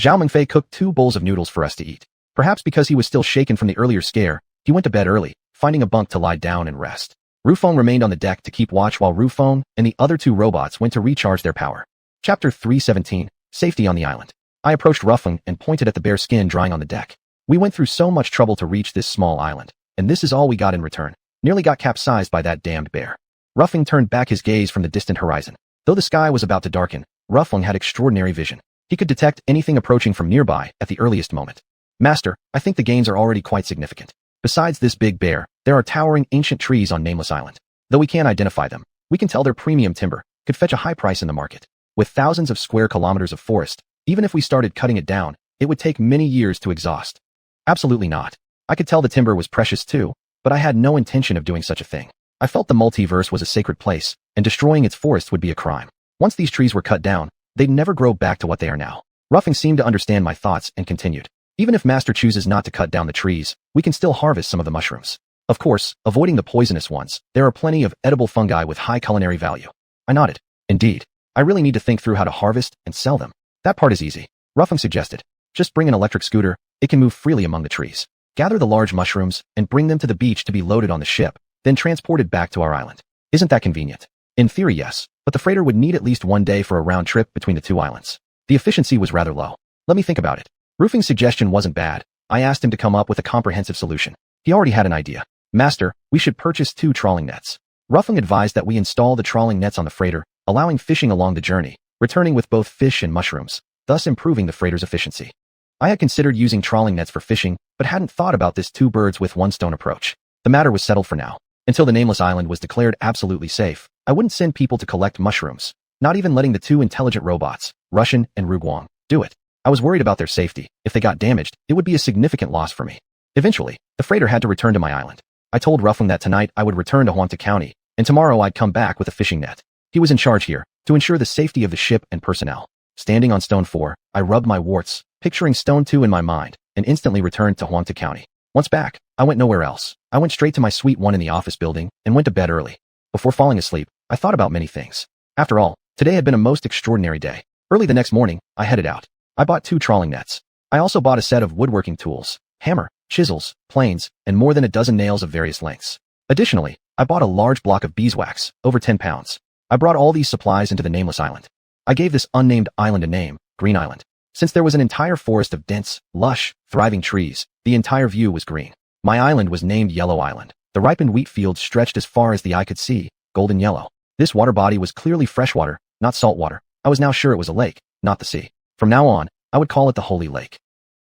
Zhao Mingfei cooked 2 bowls of noodles for us to eat. Perhaps because he was still shaken from the earlier scare, he went to bed early, finding a bunk to lie down and rest. Rufeng remained on the deck to keep watch while Rufeng and the other 2 robots went to recharge their power. Chapter 317, Safety on the Island. I approached Rufeng and pointed at the bare skin drying on the deck. We went through so much trouble to reach this small island, and this is all we got in return. Nearly got capsized by that damned bear. Rufeng turned back his gaze from the distant horizon. Though the sky was about to darken, Rufeng had extraordinary vision. He could detect anything approaching from nearby at the earliest moment. Master, I think the gains are already quite significant. Besides this big bear, there are towering ancient trees on Nameless Island. Though we can't identify them, we can tell their premium timber could fetch a high price in the market. With thousands of square kilometers of forest, even if we started cutting it down, it would take many years to exhaust. Absolutely not. I could tell the timber was precious too, but I had no intention of doing such a thing. I felt the multiverse was a sacred place, and destroying its forests would be a crime. Once these trees were cut down, they'd never grow back to what they are now. Rufeng seemed to understand my thoughts and continued. Even if Master chooses not to cut down the trees, we can still harvest some of the mushrooms. Of course, avoiding the poisonous ones, there are plenty of edible fungi with high culinary value. I nodded. Indeed. I really need to think through how to harvest and sell them. That part is easy. Rufeng suggested. Just bring an electric scooter, it can move freely among the trees. Gather the large mushrooms and bring them to the beach to be loaded on the ship, then transported back to our island. Isn't that convenient? In theory, yes, but the freighter would need at least 1 day for a round trip between the 2 islands. The efficiency was rather low. Let me think about it. Rufeng's suggestion wasn't bad. I asked him to come up with a comprehensive solution. He already had an idea. Master, we should purchase 2 trawling nets. Rufeng advised that we install the trawling nets on the freighter, allowing fishing along the journey, returning with both fish and mushrooms, thus improving the freighter's efficiency. I had considered using trawling nets for fishing, but hadn't thought about this 2 birds with 1 stone approach. The matter was settled for now. Until the Nameless Island was declared absolutely safe, I wouldn't send people to collect mushrooms, not even letting the 2 intelligent robots, Russian and Ruguang, do it. I was worried about their safety. If they got damaged, it would be a significant loss for me. Eventually, the freighter had to return to my island. I told Rufeng that tonight I would return to Huangta County, and tomorrow I'd come back with a fishing net. He was in charge here, to ensure the safety of the ship and personnel. Standing on stone 4, I rubbed my warts, picturing stone 2 in my mind, and instantly returned to Huangta County. Once back, I went nowhere else. I went straight to my suite 1 in the office building, and went to bed early. Before falling asleep, I thought about many things. After all, today had been a most extraordinary day. Early the next morning, I headed out. I bought 2 trawling nets. I also bought a set of woodworking tools, hammer, chisels, planes, and more than a dozen nails of various lengths. Additionally, I bought a large block of beeswax, over 10 pounds. I brought all these supplies into the Nameless Island. I gave this unnamed island a name, Green Island. Since there was an entire forest of dense, lush, thriving trees, the entire view was green. My island was named Yellow Island. The ripened wheat fields stretched as far as the eye could see, golden yellow. This water body was clearly fresh water, not salt water. I was now sure it was a lake, not the sea. From now on, I would call it the Holy Lake.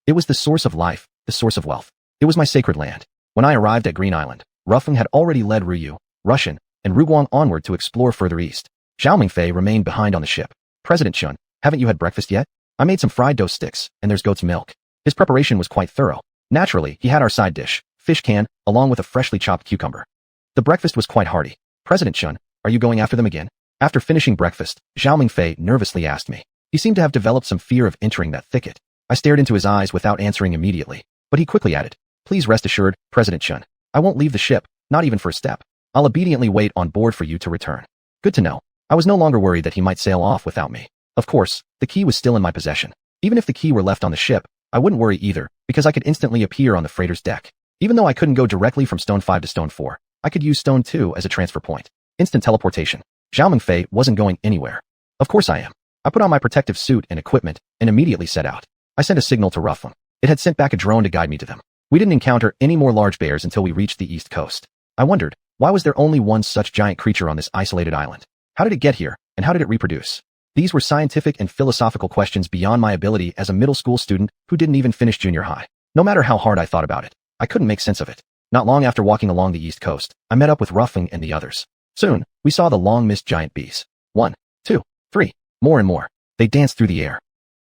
It was the source of life, the source of wealth. It was my sacred land. When I arrived at Green Island, Rufeng had already led Ruyu, Russian, and Ruguang onward to explore further east. Zhao Mingfei remained behind on the ship. President Chun, haven't you had breakfast yet? I made some fried dough sticks, and there's goat's milk. His preparation was quite thorough. Naturally, he had our side dish, fish can, along with a freshly chopped cucumber. The breakfast was quite hearty. President Chun, are you going after them again? After finishing breakfast, Zhao Mingfei nervously asked me. He seemed to have developed some fear of entering that thicket. I stared into his eyes without answering immediately, but he quickly added, please rest assured, President Chun. I won't leave the ship, not even for a step. I'll obediently wait on board for you to return. Good to know. I was no longer worried that he might sail off without me. Of course, the key was still in my possession. Even if the key were left on the ship, I wouldn't worry either, because I could instantly appear on the freighter's deck. Even though I couldn't go directly from stone 5 to stone 4, I could use stone 2 as a transfer point. Instant teleportation. Zhao Mingfei wasn't going anywhere. Of course I am. I put on my protective suit and equipment, and immediately set out. I sent a signal to Rufeng. It had sent back a drone to guide me to them. We didn't encounter any more large bears until we reached the east coast. I wondered, why was there only one such giant creature on this isolated island? How did it get here, and how did it reproduce? These were scientific and philosophical questions beyond my ability as a middle school student who didn't even finish junior high. No matter how hard I thought about it, I couldn't make sense of it. Not long after walking along the east coast, I met up with Rufeng and the others. Soon, we saw the long-missed giant bees. 1, 2, 3, more and more. They danced through the air.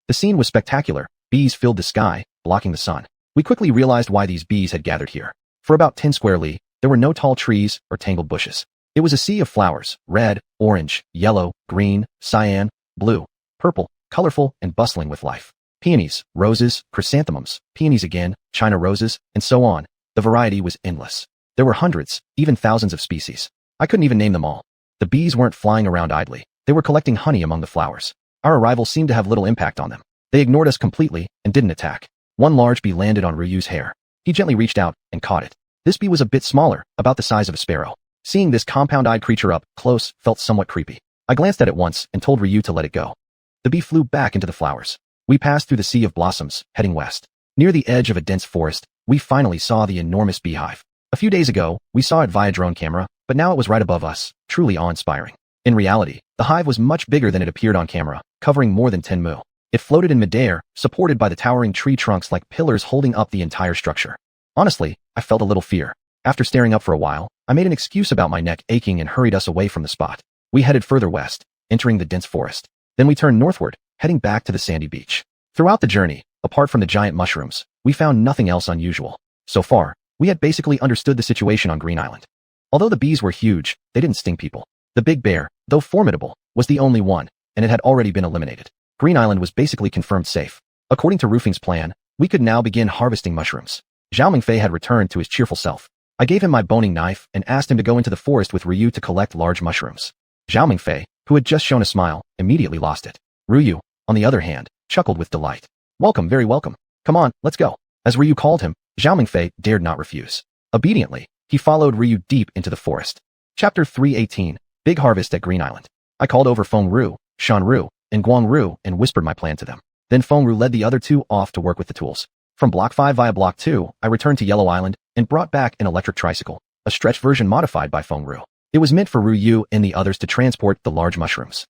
The scene was spectacular. Bees filled the sky, blocking the sun. We quickly realized why these bees had gathered here. For about 10 square li, there were no tall trees or tangled bushes. It was a sea of flowers, red, orange, yellow, green, cyan, blue, purple, colorful and bustling with life. Peonies, roses, chrysanthemums, peonies again, China roses, and so on. The variety was endless. There were hundreds, even thousands of species. I couldn't even name them all. The bees weren't flying around idly. They were collecting honey among the flowers. Our arrival seemed to have little impact on them. They ignored us completely and didn't attack. One large bee landed on Ryu's hair. He gently reached out and caught it. This bee was a bit smaller, about the size of a sparrow. Seeing this compound-eyed creature up close felt somewhat creepy. I glanced at it once and told Ryu to let it go. The bee flew back into the flowers. We passed through the sea of blossoms, heading west. Near the edge of a dense forest, we finally saw the enormous beehive. A few days ago, we saw it via drone camera, but now it was right above us, truly awe-inspiring. In reality, the hive was much bigger than it appeared on camera, covering more than 10 mu. It floated in midair, supported by the towering tree trunks like pillars holding up the entire structure. Honestly, I felt a little fear. After staring up for a while, I made an excuse about my neck aching and hurried us away from the spot. We headed further west, entering the dense forest. Then we turned northward, heading back to the sandy beach. Throughout the journey, apart from the giant mushrooms, we found nothing else unusual. So far, we had basically understood the situation on Green Island. Although the bees were huge, they didn't sting people. The big bear, though formidable, was the only one, and it had already been eliminated. Green Island was basically confirmed safe. According to Rufing's plan, we could now begin harvesting mushrooms. Zhao Mingfei had returned to his cheerful self. I gave him my boning knife and asked him to go into the forest with Ryu to collect large mushrooms. Zhao Mingfei, who had just shown a smile, immediately lost it. Ryu, on the other hand, chuckled with delight. Welcome, very welcome. Come on, let's go. As Ryu called him, Zhao Mingfei dared not refuse. Obediently, he followed Ryu deep into the forest. Chapter 318, Big Harvest at Green Island. I called over Feng Ru, Shan Ru, and Guang Ru and whispered my plan to them. Then Feng Ru led the other two off to work with the tools. From Block 5 via Block 2, I returned to Yellow Island and brought back an electric tricycle, a stretch version modified by Feng Ru. It was meant for Ryu and the others to transport the large mushrooms.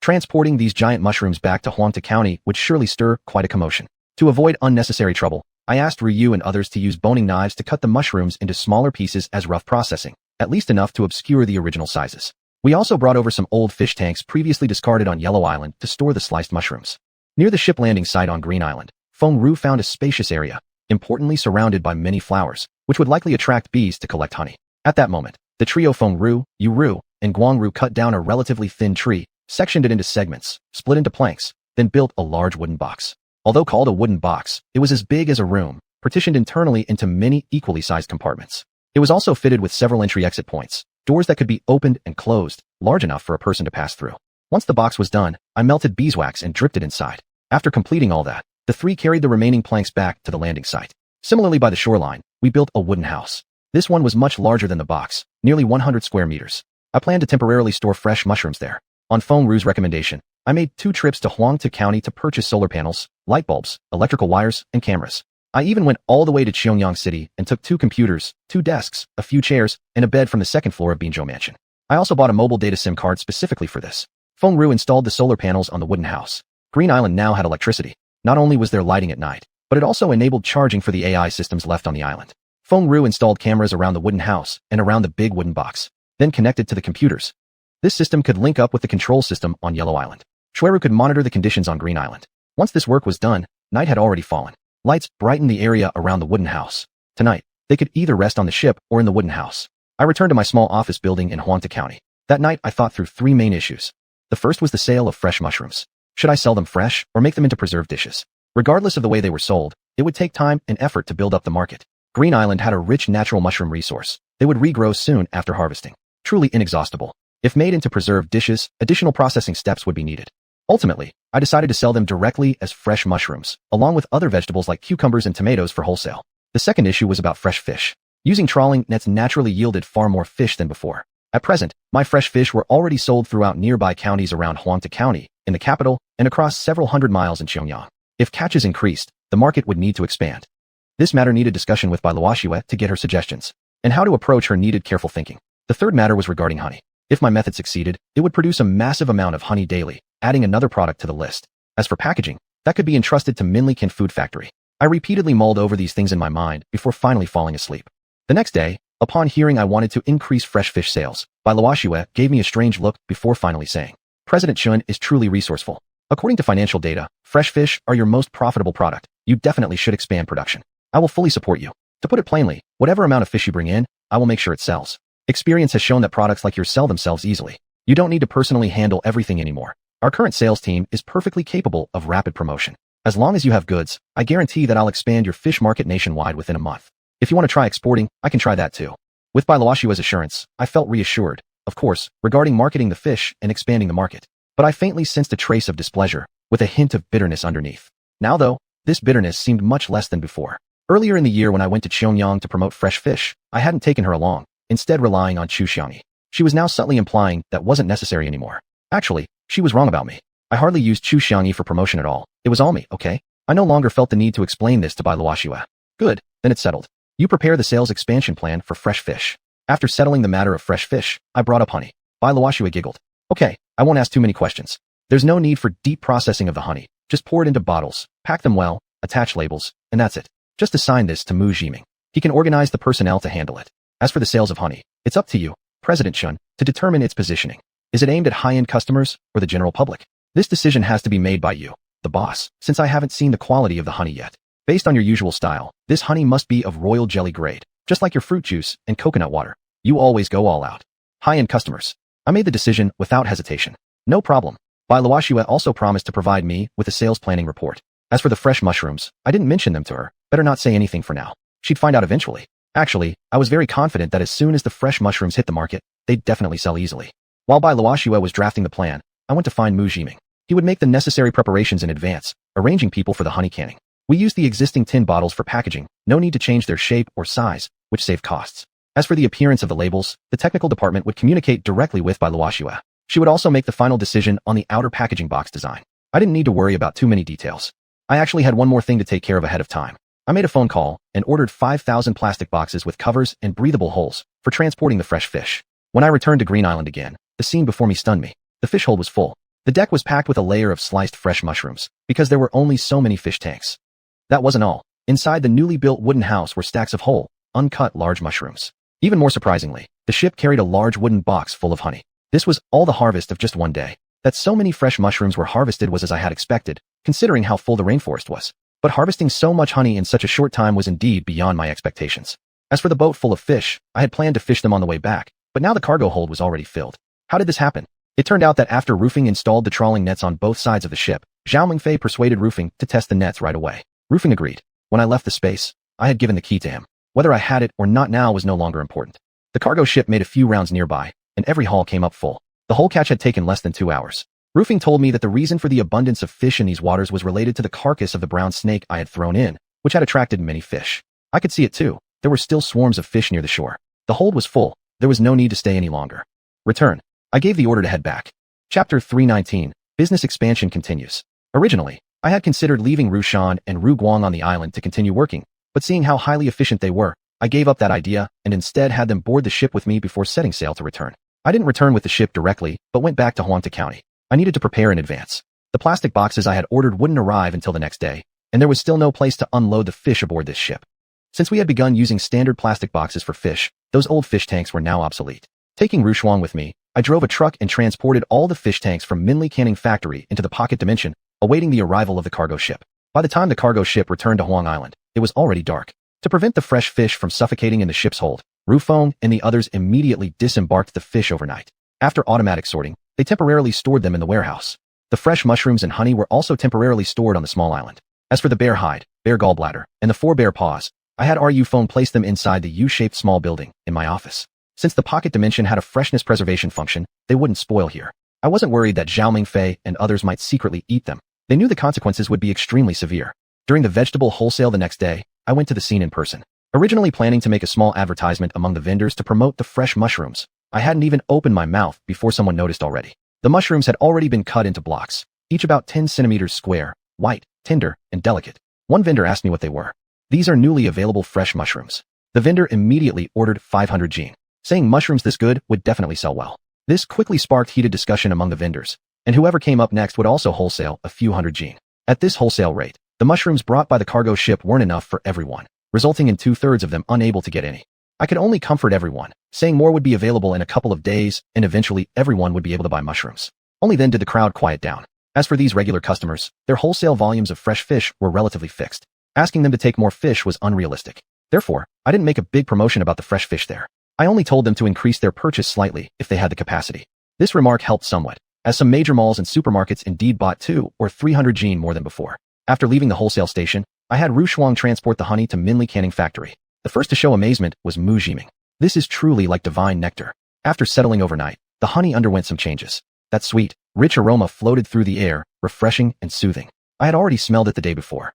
Transporting these giant mushrooms back to Huangta County would surely stir quite a commotion. To avoid unnecessary trouble, I asked Ryu and others to use boning knives to cut the mushrooms into smaller pieces as rough processing, at least enough to obscure the original sizes. We also brought over some old fish tanks previously discarded on Yellow Island to store the sliced mushrooms. Near the ship landing site on Green Island, Feng Ru found a spacious area, importantly surrounded by many flowers, which would likely attract bees to collect honey. At that moment, the trio Feng Ru, Yu Ru, and Guang Ru cut down a relatively thin tree, sectioned it into segments, split into planks, then built a large wooden box. Although called a wooden box, it was as big as a room, partitioned internally into many equally sized compartments. It was also fitted with several entry-exit points, doors that could be opened and closed, large enough for a person to pass through. Once the box was done, I melted beeswax and dripped it inside. After completing all that, the three carried the remaining planks back to the landing site. Similarly, by the shoreline, we built a wooden house. This one was much larger than the box, nearly 100 square meters. I planned to temporarily store fresh mushrooms there. On Feng Ru's recommendation, I made 2 trips to Huangta County to purchase solar panels, light bulbs, electrical wires, and cameras. I even went all the way to Xiuxian City and took 2 computers, 2 desks, a few chairs, and a bed from the second floor of Binzhou Mansion. I also bought a mobile data SIM card specifically for this. Feng Ru installed the solar panels on the wooden house. Green Island now had electricity. Not only was there lighting at night, but it also enabled charging for the AI systems left on the island. Feng Ru installed cameras around the wooden house and around the big wooden box, then connected to the computers. This system could link up with the control system on Yellow Island. Xueru could monitor the conditions on Green Island. Once this work was done, night had already fallen. Lights brightened the area around the wooden house. Tonight, they could either rest on the ship or in the wooden house. I returned to my small office building in Huangta County. That night, I thought through 3 main issues. The first was the sale of fresh mushrooms. Should I sell them fresh or make them into preserved dishes? Regardless of the way they were sold, it would take time and effort to build up the market. Green Island had a rich natural mushroom resource. They would regrow soon after harvesting. Truly inexhaustible. If made into preserved dishes, additional processing steps would be needed. Ultimately, I decided to sell them directly as fresh mushrooms, along with other vegetables like cucumbers and tomatoes for wholesale. The second issue was about fresh fish. Using trawling nets naturally yielded far more fish than before. At present, my fresh fish were already sold throughout nearby counties around Huangta County, in the capital, and across several hundred miles in Xianxia. If catches increased, the market would need to expand. This matter needed discussion with Luoxue to get her suggestions, and how to approach her needed careful thinking. The third matter was regarding honey. If my method succeeded, it would produce a massive amount of honey daily, adding another product to the list. As for packaging, that could be entrusted to Minlikin Food Factory. I repeatedly mulled over these things in my mind before finally falling asleep. The next day, upon hearing I wanted to increase fresh fish sales, Luoxue gave me a strange look before finally saying, President Chun is truly resourceful. According to financial data, fresh fish are your most profitable product. You definitely should expand production. I will fully support you. To put it plainly, whatever amount of fish you bring in, I will make sure it sells. Experience has shown that products like yours sell themselves easily. You don't need to personally handle everything anymore. Our current sales team is perfectly capable of rapid promotion. As long as you have goods, I guarantee that I'll expand your fish market nationwide within a month. If you want to try exporting, I can try that too. With Bai Luoxue's assurance, I felt reassured, of course, regarding marketing the fish and expanding the market. But I faintly sensed a trace of displeasure, with a hint of bitterness underneath. Now though, this bitterness seemed much less than before. Earlier in the year when I went to Xiuxian to promote fresh fish, I hadn't taken her along, instead relying on xiuxian. She was now subtly implying that wasn't necessary anymore. Actually, she was wrong about me. I hardly used xiuxian for promotion at all. It was all me, okay? I no longer felt the need to explain this to Bai Luoxue. Good, then it's settled. You prepare the sales expansion plan for fresh fish. After settling the matter of fresh fish, I brought up honey. Bai Luoxue giggled. Okay, I won't ask too many questions. There's no need for deep processing of the honey. Just pour it into bottles, pack them well, attach labels, and that's it. Just assign this to Mu Jiming. He can organize the personnel to handle it. As for the sales of honey, it's up to you, President Shun, to determine its positioning. Is it aimed at high-end customers or the general public? This decision has to be made by you, the boss, since I haven't seen the quality of the honey yet. Based on your usual style, this honey must be of royal jelly grade, just like your fruit juice and coconut water. You always go all out. High-end customers. I made the decision without hesitation. No problem. Bai Luoxue also promised to provide me with a sales planning report. As for the fresh mushrooms, I didn't mention them to her. Better not say anything for now. She'd find out eventually. Actually, I was very confident that as soon as the fresh mushrooms hit the market, they'd definitely sell easily. While Bai Luoxue was drafting the plan, I went to find Mu Jiming. He would make the necessary preparations in advance, arranging people for the honey canning. We used the existing tin bottles for packaging, no need to change their shape or size, which saved costs. As for the appearance of the labels, the technical department would communicate directly with Bai Luoxue. She would also make the final decision on the outer packaging box design. I didn't need to worry about too many details. I actually had one more thing to take care of ahead of time. I made a phone call and ordered 5,000 plastic boxes with covers and breathable holes for transporting the fresh fish. When I returned to Green Island again, the scene before me stunned me. The fish hold was full. The deck was packed with a layer of sliced fresh mushrooms, because there were only so many fish tanks. That wasn't all. Inside the newly built wooden house were stacks of whole, uncut large mushrooms. Even more surprisingly, the ship carried a large wooden box full of honey. This was all the harvest of just one day. That so many fresh mushrooms were harvested was as I had expected, considering how full the rainforest was. But harvesting so much honey in such a short time was indeed beyond my expectations. As for the boat full of fish, I had planned to fish them on the way back, but now the cargo hold was already filled. How did this happen? It turned out that after Roofing installed the trawling nets on both sides of the ship, Zhao Mingfei persuaded Roofing to test the nets right away. Roofing agreed. When I left the space, I had given the key to him. Whether I had it or not now was no longer important. The cargo ship made a few rounds nearby, and every haul came up full. The whole catch had taken less than 2 hours. Roofing told me that the reason for the abundance of fish in these waters was related to the carcass of the brown snake I had thrown in, which had attracted many fish. I could see it too. There were still swarms of fish near the shore. The hold was full. There was no need to stay any longer. Return. I gave the order to head back. Chapter 319. Business expansion continues. Originally, I had considered leaving Rushan and Ruguang on the island to continue working, but seeing how highly efficient they were, I gave up that idea and instead had them board the ship with me before setting sail to return. I didn't return with the ship directly, but went back to Huangta County. I needed to prepare in advance. The plastic boxes I had ordered wouldn't arrive until the next day, and there was still no place to unload the fish aboard this ship. Since we had begun using standard plastic boxes for fish, those old fish tanks were now obsolete. Taking Rushuang with me, I drove a truck and transported all the fish tanks from Minli Canning Factory into the pocket dimension, awaiting the arrival of the cargo ship. By the time the cargo ship returned to Huang Island, it was already dark. To prevent the fresh fish from suffocating in the ship's hold, Rufeng and the others immediately disembarked the fish overnight. After automatic sorting, they temporarily stored them in the warehouse. The fresh mushrooms and honey were also temporarily stored on the small island. As for the bear hide, bear gallbladder, and the 4 bear paws, I had Rufeng place them inside the U-shaped small building in my office. Since the pocket dimension had a freshness preservation function, they wouldn't spoil here. I wasn't worried that Zhao Mingfei and others might secretly eat them. They knew the consequences would be extremely severe. During the vegetable wholesale the next day, I went to the scene in person. Originally planning to make a small advertisement among the vendors to promote the fresh mushrooms, I hadn't even opened my mouth before someone noticed already. The mushrooms had already been cut into blocks, each about 10 centimeters square, white, tender, and delicate. One vendor asked me what they were. These are newly available fresh mushrooms. The vendor immediately ordered 500 jin, saying mushrooms this good would definitely sell well. This quickly sparked heated discussion among the vendors, and whoever came up next would also wholesale a few hundred jin. At this wholesale rate, the mushrooms brought by the cargo ship weren't enough for everyone, resulting in 2/3 of them unable to get any. I could only comfort everyone, saying more would be available in a couple of days, and eventually everyone would be able to buy mushrooms. Only then did the crowd quiet down. As for these regular customers, their wholesale volumes of fresh fish were relatively fixed. Asking them to take more fish was unrealistic. Therefore, I didn't make a big promotion about the fresh fish there. I only told them to increase their purchase slightly if they had the capacity. This remark helped somewhat. as some major malls and supermarkets indeed bought 2 or 300 gene more than before. After leaving the wholesale station, I had Xuanhuan transport the honey to Minli Canning Factory. The first to show amazement was Mu Jiming. This is truly like divine nectar. After settling overnight, the honey underwent some changes. That sweet, rich aroma floated through the air, refreshing and soothing. I had already smelled it the day before.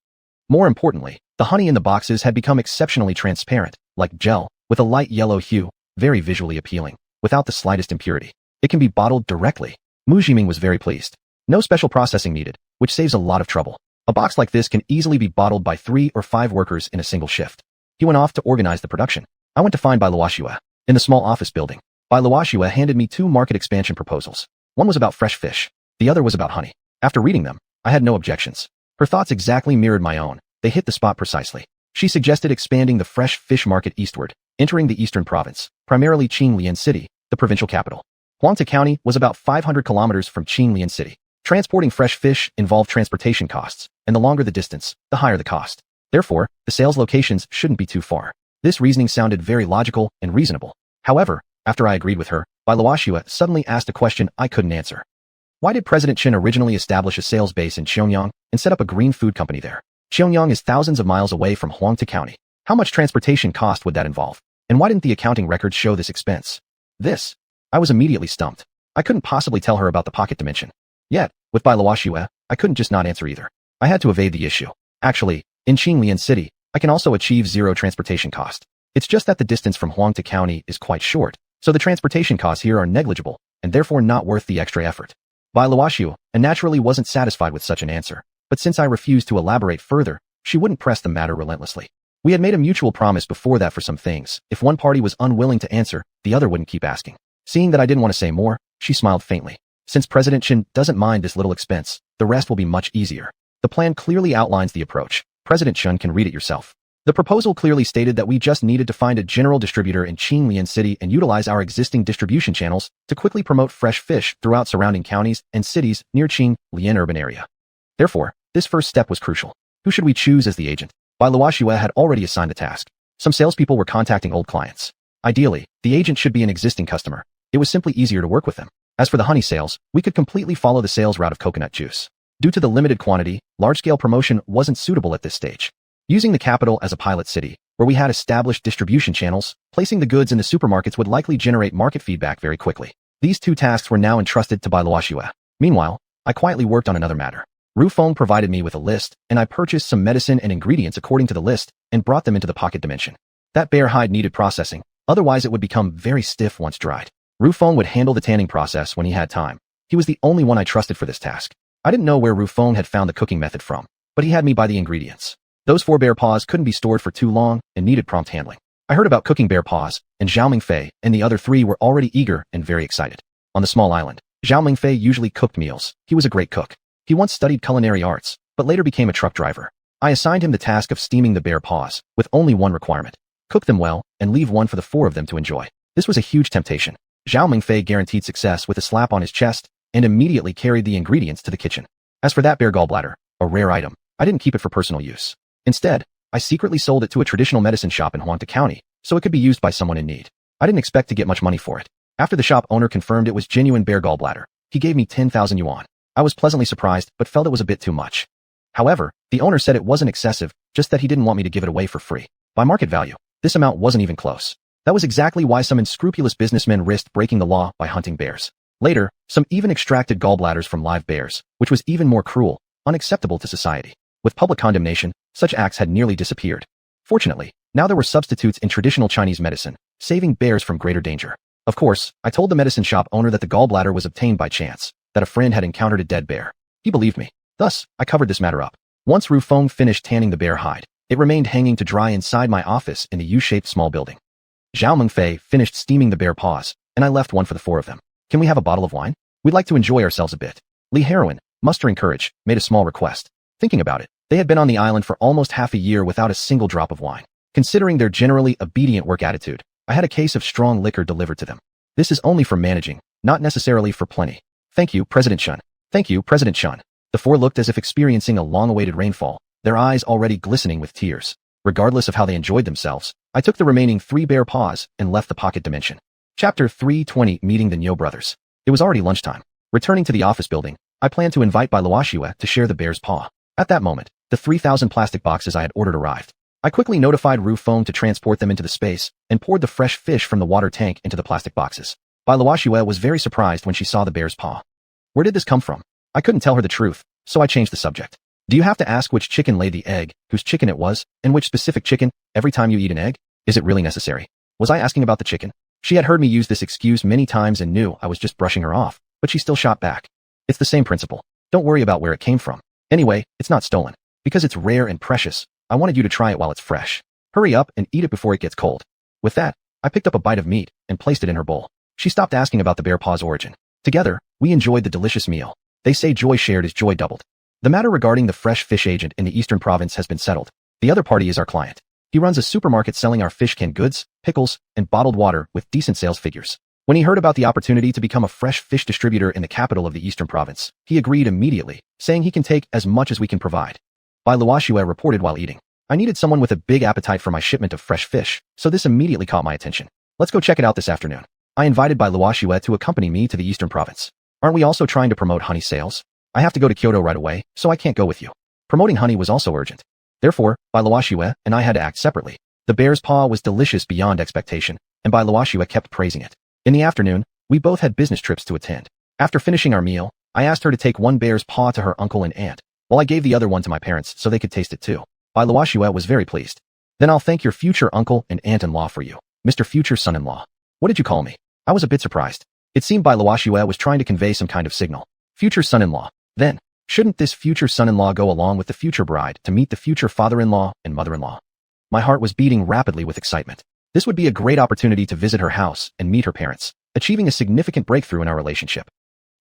More importantly, the honey in the boxes had become exceptionally transparent, like gel, with a light yellow hue, very visually appealing, without the slightest impurity. It can be bottled directly. Mu Jiming was very pleased. No special processing needed, which saves a lot of trouble. A box like this can easily be bottled by 3 or 5 workers in a single shift. He went off to organize the production. I went to find Bai Luoxue in the small office building. Bai Luoxue handed me 2 market expansion proposals. One was about fresh fish. The other was about honey. After reading them, I had no objections. Her thoughts exactly mirrored my own. They hit the spot precisely. She suggested expanding the fresh fish market eastward, entering the eastern province, primarily Xiuxian City, the provincial capital. Huangta County was about 500 kilometers from Xiuxian City. Transporting fresh fish involved transportation costs, and the longer the distance, the higher the cost. Therefore, the sales locations shouldn't be too far. This reasoning sounded very logical and reasonable. However, after I agreed with her, Bai Luoxue suddenly asked a question I couldn't answer. Why did President Chen originally establish a sales base in Xianxia and set up a green food company there? Xianxia is thousands of miles away from Huangta County. How much transportation cost would that involve? And why didn't the accounting records show this expense? I was immediately stumped. I couldn't possibly tell her about the pocket dimension. Yet, with Bai Luoxue, I couldn't just not answer either. I had to evade the issue. Actually, in Xiuxian City, I can also achieve 0 transportation cost. It's just that the distance from Huangta County is quite short, so the transportation costs here are negligible, and therefore not worth the extra effort. Bai Luoxue naturally wasn't satisfied with such an answer, but since I refused to elaborate further, she wouldn't press the matter relentlessly. We had made a mutual promise before that for some things. If one party was unwilling to answer, the other wouldn't keep asking. Seeing that I didn't want to say more, she smiled faintly. Since President Chen doesn't mind this little expense, the rest will be much easier. The plan clearly outlines the approach. President Chen can read it yourself. The proposal clearly stated that we just needed to find a general distributor in Xiuxian City and utilize our existing distribution channels to quickly promote fresh fish throughout surrounding counties and cities near Xianxia urban area. Therefore, this first step was crucial. Who should we choose as the agent? Bai Luoxue had already assigned the task. Some salespeople were contacting old clients. Ideally, the agent should be an existing customer. It was simply easier to work with them. As for the honey sales, we could completely follow the sales route of coconut juice. Due to the limited quantity, large-scale promotion wasn't suitable at this stage. Using the capital as a pilot city, where we had established distribution channels, placing the goods in the supermarkets would likely generate market feedback very quickly. These 2 tasks were now entrusted to Bai Luoxue. Meanwhile, I quietly worked on another matter. Ru Feng provided me with a list, and I purchased some medicine and ingredients according to the list and brought them into the pocket dimension. That bear hide needed processing, otherwise it would become very stiff once dried. Ru Feng would handle the tanning process when he had time. He was the only one I trusted for this task. I didn't know where Ru Feng had found the cooking method from, but he had me buy the ingredients. Those 4 bear paws couldn't be stored for too long and needed prompt handling. I heard about cooking bear paws, and Zhao Mingfei and the other 3 were already eager and very excited. On the small island, Zhao Mingfei usually cooked meals. He was a great cook. He once studied culinary arts, but later became a truck driver. I assigned him the task of steaming the bear paws, with only one requirement. Cook them well, and leave one for the 4 of them to enjoy. This was a huge temptation. Zhao Mingfei guaranteed success with a slap on his chest and immediately carried the ingredients to the kitchen. As for that bear gallbladder, a rare item, I didn't keep it for personal use. Instead, I secretly sold it to a traditional medicine shop in Huangta County, so it could be used by someone in need. I didn't expect to get much money for it. After the shop owner confirmed it was genuine bear gallbladder, he gave me 10,000 yuan. I was pleasantly surprised, but felt it was a bit too much. However, the owner said it wasn't excessive, just that he didn't want me to give it away for free. By market value, this amount wasn't even close. That was exactly why some unscrupulous businessmen risked breaking the law by hunting bears. Later, some even extracted gallbladders from live bears, which was even more cruel, unacceptable to society. With public condemnation, such acts had nearly disappeared. Fortunately, now there were substitutes in traditional Chinese medicine, saving bears from greater danger. Of course, I told the medicine shop owner that the gallbladder was obtained by chance, that a friend had encountered a dead bear. He believed me. Thus, I covered this matter up. Once Ru Feng finished tanning the bear hide, it remained hanging to dry inside my office in the U-shaped small building. Zhao Mingfei finished steaming the bear paws, and I left one for the 4 of them. Can we have a bottle of wine? We'd like to enjoy ourselves a bit. Li Heroin, mustering courage, made a small request. Thinking about it, they had been on the island for almost half a year without a single drop of wine. Considering their generally obedient work attitude, I had a case of strong liquor delivered to them. This is only for managing, not necessarily for plenty. Thank you, President Chen. Thank you, President Chen. The 4 looked as if experiencing a long-awaited rainfall, their eyes already glistening with tears. Regardless of how they enjoyed themselves, I took the remaining 3 bear paws and left the pocket dimension. Chapter 320 Meeting the Nyo Brothers. It was already lunchtime. Returning to the office building, I planned to invite Bai Luoxue to share the bear's paw. At that moment, the 3,000 plastic boxes I had ordered arrived. I quickly notified Ru Feng to transport them into the space and poured the fresh fish from the water tank into the plastic boxes. Bai Luoxue was very surprised when she saw the bear's paw. Where did this come from? I couldn't tell her the truth, so I changed the subject. Do you have to ask which chicken laid the egg, whose chicken it was, and which specific chicken, every time you eat an egg? Is it really necessary? Was I asking about the chicken? She had heard me use this excuse many times and knew I was just brushing her off, but she still shot back. It's the same principle. Don't worry about where it came from. Anyway, it's not stolen. Because it's rare and precious, I wanted you to try it while it's fresh. Hurry up and eat it before it gets cold. With that, I picked up a bite of meat and placed it in her bowl. She stopped asking about the bear paw's origin. Together, we enjoyed the delicious meal. They say joy shared is joy doubled. The matter regarding the fresh fish agent in the Eastern Province has been settled. The other party is our client. He runs a supermarket selling our fish canned goods, pickles, and bottled water with decent sales figures. When he heard about the opportunity to become a fresh fish distributor in the capital of the Eastern Province, he agreed immediately, saying he can take as much as we can provide. Bai Luoxue reported while eating. I needed someone with a big appetite for my shipment of fresh fish, so this immediately caught my attention. Let's go check it out this afternoon. I invited Bai Luoxue to accompany me to the Eastern Province. Aren't we also trying to promote honey sales? I have to go to Kyoto right away, so I can't go with you. Promoting honey was also urgent. Therefore, Bai Luoxue and I had to act separately. The bear's paw was delicious beyond expectation, and Bai Luoxue kept praising it. In the afternoon, we both had business trips to attend. After finishing our meal, I asked her to take one bear's paw to her uncle and aunt, while I gave the other one to my parents so they could taste it too. Bai Luoxue was very pleased. Then I'll thank your future uncle and aunt-in-law for you, Mr. Future Son-in-Law. What did you call me? I was a bit surprised. It seemed Bai Luoxue was trying to convey some kind of signal. Future son-in-law. Then, shouldn't this future son-in-law go along with the future bride to meet the future father-in-law and mother-in-law? My heart was beating rapidly with excitement. This would be a great opportunity to visit her house and meet her parents, achieving a significant breakthrough in our relationship.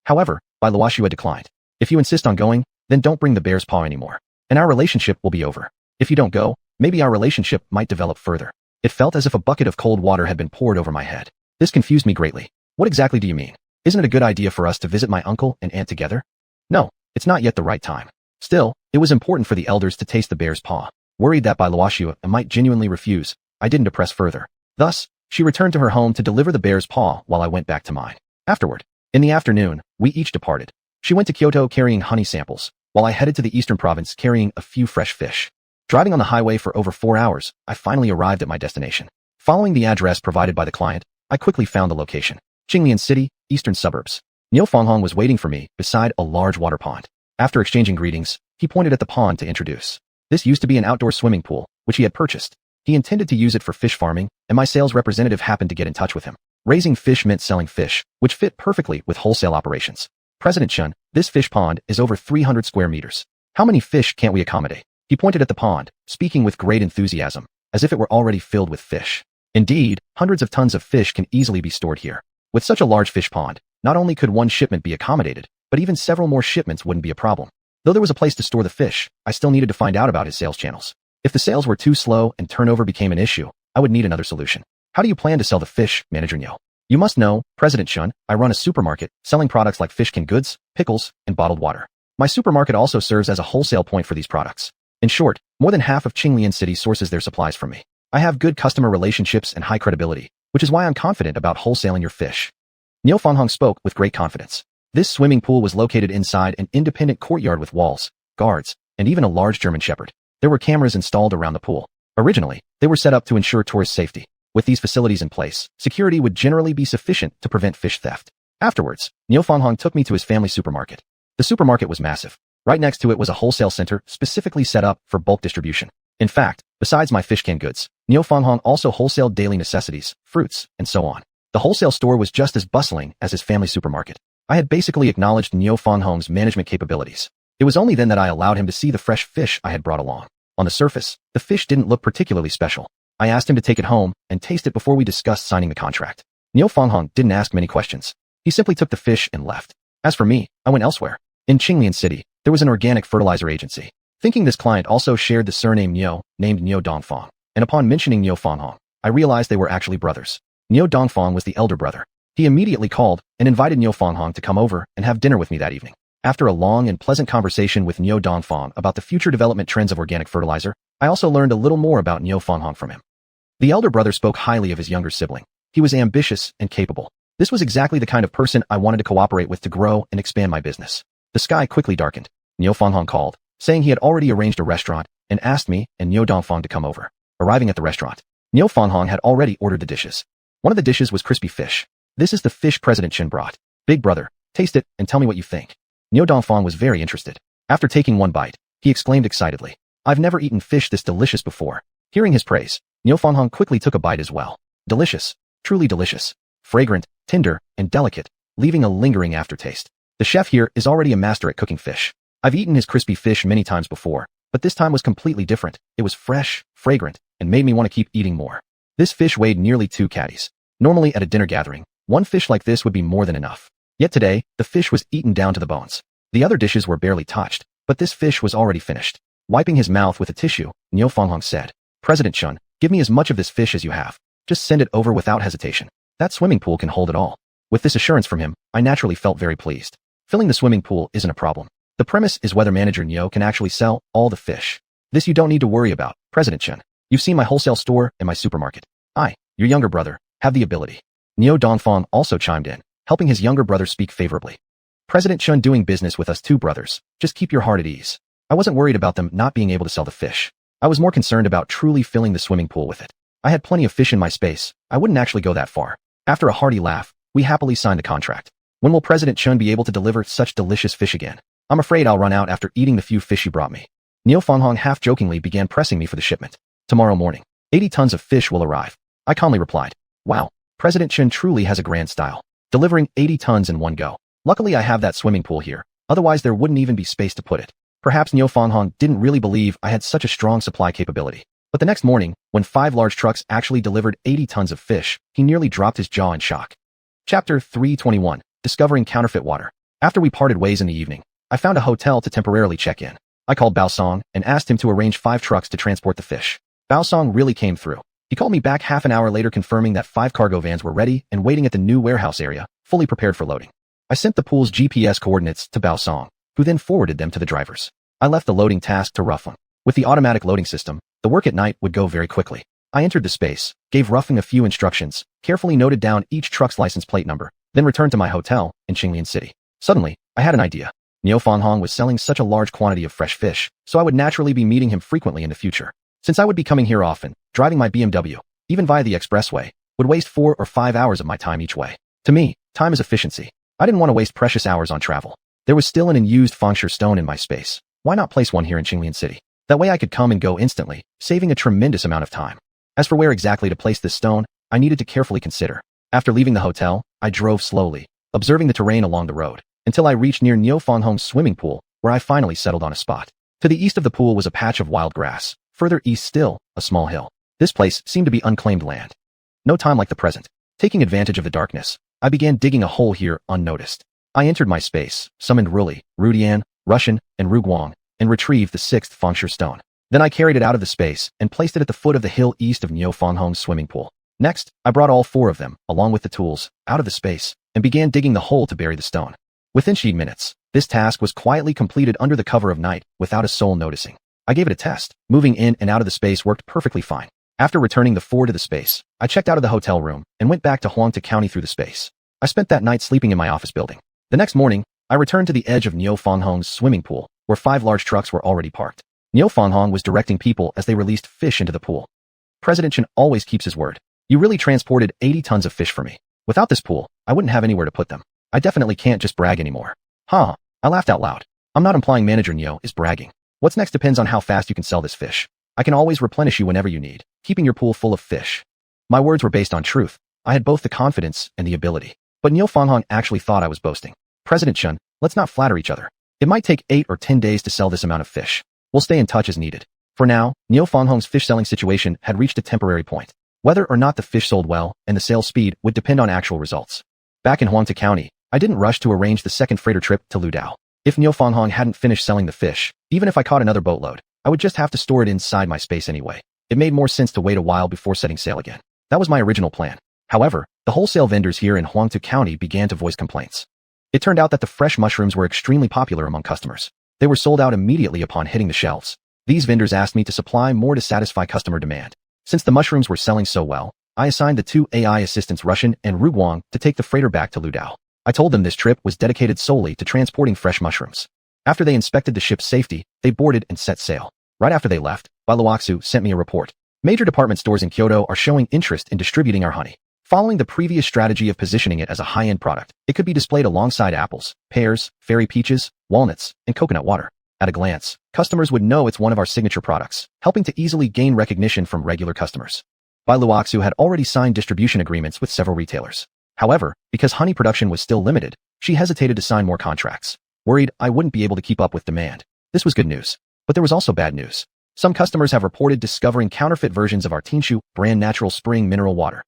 However, Bai Luoxue declined. If you insist on going, then don't bring the bear's paw anymore, and our relationship will be over. If you don't go, maybe our relationship might develop further. It felt as if a bucket of cold water had been poured over my head. This confused me greatly. What exactly do you mean? Isn't it a good idea for us to visit my uncle and aunt together? No, it's not yet the right time. Still, it was important for the elders to taste the bear's paw. Worried that Bai Luoxue might genuinely refuse, I didn't press further. Thus, she returned to her home to deliver the bear's paw while I went back to mine. Afterward, in the afternoon, we each departed. She went to Kyoto carrying honey samples, while I headed to the Eastern Province carrying a few fresh fish. Driving on the highway for over 4 hours, I finally arrived at my destination. Following the address provided by the client, I quickly found the location. Xiuxian City, Eastern Suburbs. Niu Fanghong was waiting for me beside a large water pond. After exchanging greetings, he pointed at the pond to introduce. This used to be an outdoor swimming pool, which he had purchased. He intended to use it for fish farming, and my sales representative happened to get in touch with him. Raising fish meant selling fish, which fit perfectly with wholesale operations. President Chen, this fish pond is over 300 square meters. How many fish can't we accommodate? He pointed at the pond, speaking with great enthusiasm, as if it were already filled with fish. Indeed, hundreds of tons of fish can easily be stored here. With such a large fish pond, not only could one shipment be accommodated, but even several more shipments wouldn't be a problem. Though there was a place to store the fish, I still needed to find out about his sales channels. If the sales were too slow and turnover became an issue, I would need another solution. How do you plan to sell the fish, Manager Niu? You must know, President Chen, I run a supermarket, selling products like fish canned goods, pickles, and bottled water. My supermarket also serves as a wholesale point for these products. In short, more than half of Xiuxian City sources their supplies from me. I have good customer relationships and high credibility, which is why I'm confident about wholesaling your fish. Niu Fanghong spoke with great confidence. This swimming pool was located inside an independent courtyard with walls, guards, and even a large German shepherd. There were cameras installed around the pool. Originally, they were set up to ensure tourist safety. With these facilities in place, security would generally be sufficient to prevent fish theft. Afterwards, Niu Fanghong took me to his family supermarket. The supermarket was massive. Right next to it was a wholesale center specifically set up for bulk distribution. In fact, besides my fish canned goods, Niu Fanghong also wholesaled daily necessities, fruits, and so on. The wholesale store was just as bustling as his family supermarket. I had basically acknowledged Niu Fanghong's management capabilities. It was only then that I allowed him to see the fresh fish I had brought along. On the surface, the fish didn't look particularly special. I asked him to take it home and taste it before we discussed signing the contract. Niu Fanghong didn't ask many questions. He simply took the fish and left. As for me, I went elsewhere. In Xiuxian City, there was an organic fertilizer agency. Thinking this client also shared the surname Niu, named Niu Dongfang, and upon mentioning Niu Fanghong, I realized they were actually brothers. Niu Dongfang was the elder brother. He immediately called and invited Niu Fanghong to come over and have dinner with me that evening. After a long and pleasant conversation with Niu Dongfang about the future development trends of organic fertilizer, I also learned a little more about Niu Fanghong from him. The elder brother spoke highly of his younger sibling. He was ambitious and capable. This was exactly the kind of person I wanted to cooperate with to grow and expand my business. The sky quickly darkened. Niu Fanghong called, saying he had already arranged a restaurant, and asked me and Niu Dongfang to come over. Arriving at the restaurant, Niu Fanghong had already ordered the dishes. One of the dishes was crispy fish. This is the fish President Chen brought. Big brother, taste it and tell me what you think. Niu Dongfang was very interested. After taking one bite, he exclaimed excitedly, I've never eaten fish this delicious before. Hearing his praise, Niu Fanghong quickly took a bite as well. Delicious. Truly delicious. Fragrant, tender, and delicate, leaving a lingering aftertaste. The chef here is already a master at cooking fish. I've eaten his crispy fish many times before, but this time was completely different. It was fresh, fragrant, and made me want to keep eating more. This fish weighed nearly 2 catties. Normally at a dinner gathering, one fish like this would be more than enough. Yet today, the fish was eaten down to the bones. The other dishes were barely touched, but this fish was already finished. Wiping his mouth with a tissue, Niu Fanghong said, President Chen, give me as much of this fish as you have. Just send it over without hesitation. That swimming pool can hold it all. With this assurance from him, I naturally felt very pleased. Filling the swimming pool isn't a problem. The premise is whether manager Niu can actually sell all the fish. This you don't need to worry about, President Chen. You've seen my wholesale store and my supermarket. I, your younger brother, have the ability. Niu Dongfang also chimed in, helping his younger brother speak favorably. President Chen doing business with us two brothers. Just keep your heart at ease. I wasn't worried about them not being able to sell the fish. I was more concerned about truly filling the swimming pool with it. I had plenty of fish in my space. I wouldn't actually go that far. After a hearty laugh, we happily signed a contract. When will President Chen be able to deliver such delicious fish again? I'm afraid I'll run out after eating the few fish you brought me. Niu Fanghong half-jokingly began pressing me for the shipment. Tomorrow morning, 80 tons of fish will arrive. I calmly replied, wow, President Chen truly has a grand style, delivering 80 tons in one go. Luckily I have that swimming pool here, otherwise there wouldn't even be space to put it. Perhaps Niu Fanghong didn't really believe I had such a strong supply capability. But the next morning, when 5 large trucks actually delivered 80 tons of fish, he nearly dropped his jaw in shock. Chapter 321, Discovering Counterfeit Water. After we parted ways in the evening, I found a hotel to temporarily check in. I called Bao Song and asked him to arrange 5 trucks to transport the fish. Bao Song really came through. He called me back half an hour later confirming that 5 cargo vans were ready and waiting at the new warehouse area, fully prepared for loading. I sent the pool's GPS coordinates to Bao Song, who then forwarded them to the drivers. I left the loading task to Ruffeng. With the automatic loading system, the work at night would go very quickly. I entered the space, gave Ruffeng a few instructions, carefully noted down each truck's license plate number, then returned to my hotel in Xiuxian City. Suddenly, I had an idea. Niu Fanghong was selling such a large quantity of fresh fish, so I would naturally be meeting him frequently in the future. Since I would be coming here often, driving my BMW, even via the expressway, would waste 4 or 5 hours of my time each way. To me, time is efficiency. I didn't want to waste precious hours on travel. There was still an unused Fengshi stone in my space. Why not place one here in Xiuxian City? That way I could come and go instantly, saving a tremendous amount of time. As for where exactly to place this stone, I needed to carefully consider. After leaving the hotel, I drove slowly, observing the terrain along the road, until I reached near Niu Fanghong's swimming pool, where I finally settled on a spot. To the east of the pool was a patch of wild grass. Further east still, a small hill. This place seemed to be unclaimed land. No time like the present. Taking advantage of the darkness, I began digging a hole here unnoticed. I entered my space, summoned Ruli, Rudian, Russian, and Ruguang, and retrieved the 6th Fengshi stone. Then I carried it out of the space and placed it at the foot of the hill east of Niu Fanghong's swimming pool. Next, I brought all 4 of them, along with the tools, out of the space, and began digging the hole to bury the stone. Within minutes, this task was quietly completed under the cover of night, without a soul noticing. I gave it a test. Moving in and out of the space worked perfectly fine. After returning the 4 to the space, I checked out of the hotel room and went back to Huangtu County through the space. I spent that night sleeping in my office building. The next morning, I returned to the edge of Niu Fanghong's swimming pool, where 5 large trucks were already parked. Niu Fanghong was directing people as they released fish into the pool. President Chen always keeps his word. You really transported 80 tons of fish for me. Without this pool, I wouldn't have anywhere to put them. I definitely can't just brag anymore. Huh, I laughed out loud. I'm not implying manager Niu is bragging. What's next depends on how fast you can sell this fish. I can always replenish you whenever you need, keeping your pool full of fish. My words were based on truth. I had both the confidence and the ability. But Niu Fanghong actually thought I was boasting. President Chen, let's not flatter each other. It might take 8 or 10 days to sell this amount of fish. We'll stay in touch as needed. For now, Niu Fanghong's fish selling situation had reached a temporary point. Whether or not the fish sold well and the sales speed would depend on actual results. Back in Huangtu County, I didn't rush to arrange the 2nd freighter trip to Ludao. If Niu Fanghong hadn't finished selling the fish, even if I caught another boatload, I would just have to store it inside my space anyway. It made more sense to wait a while before setting sail again. That was my original plan. However, the wholesale vendors here in Huangtu County began to voice complaints. It turned out that the fresh mushrooms were extremely popular among customers. They were sold out immediately upon hitting the shelves. These vendors asked me to supply more to satisfy customer demand. Since the mushrooms were selling so well, I assigned the two AI assistants Russian and Ruguang to take the freighter back to Ludao. I told them this trip was dedicated solely to transporting fresh mushrooms. After they inspected the ship's safety, they boarded and set sail. Right after they left, Bailuoxu sent me a report. Major department stores in Kyoto are showing interest in distributing our honey. Following the previous strategy of positioning it as a high-end product, it could be displayed alongside apples, pears, fairy peaches, walnuts, and coconut water. At a glance, customers would know it's one of our signature products, helping to easily gain recognition from regular customers. Bailuoxu had already signed distribution agreements with several retailers. However, because honey production was still limited, she hesitated to sign more contracts, worried I wouldn't be able to keep up with demand. This was good news, but there was also bad news. Some customers have reported discovering counterfeit versions of our Xianxia brand natural spring mineral water.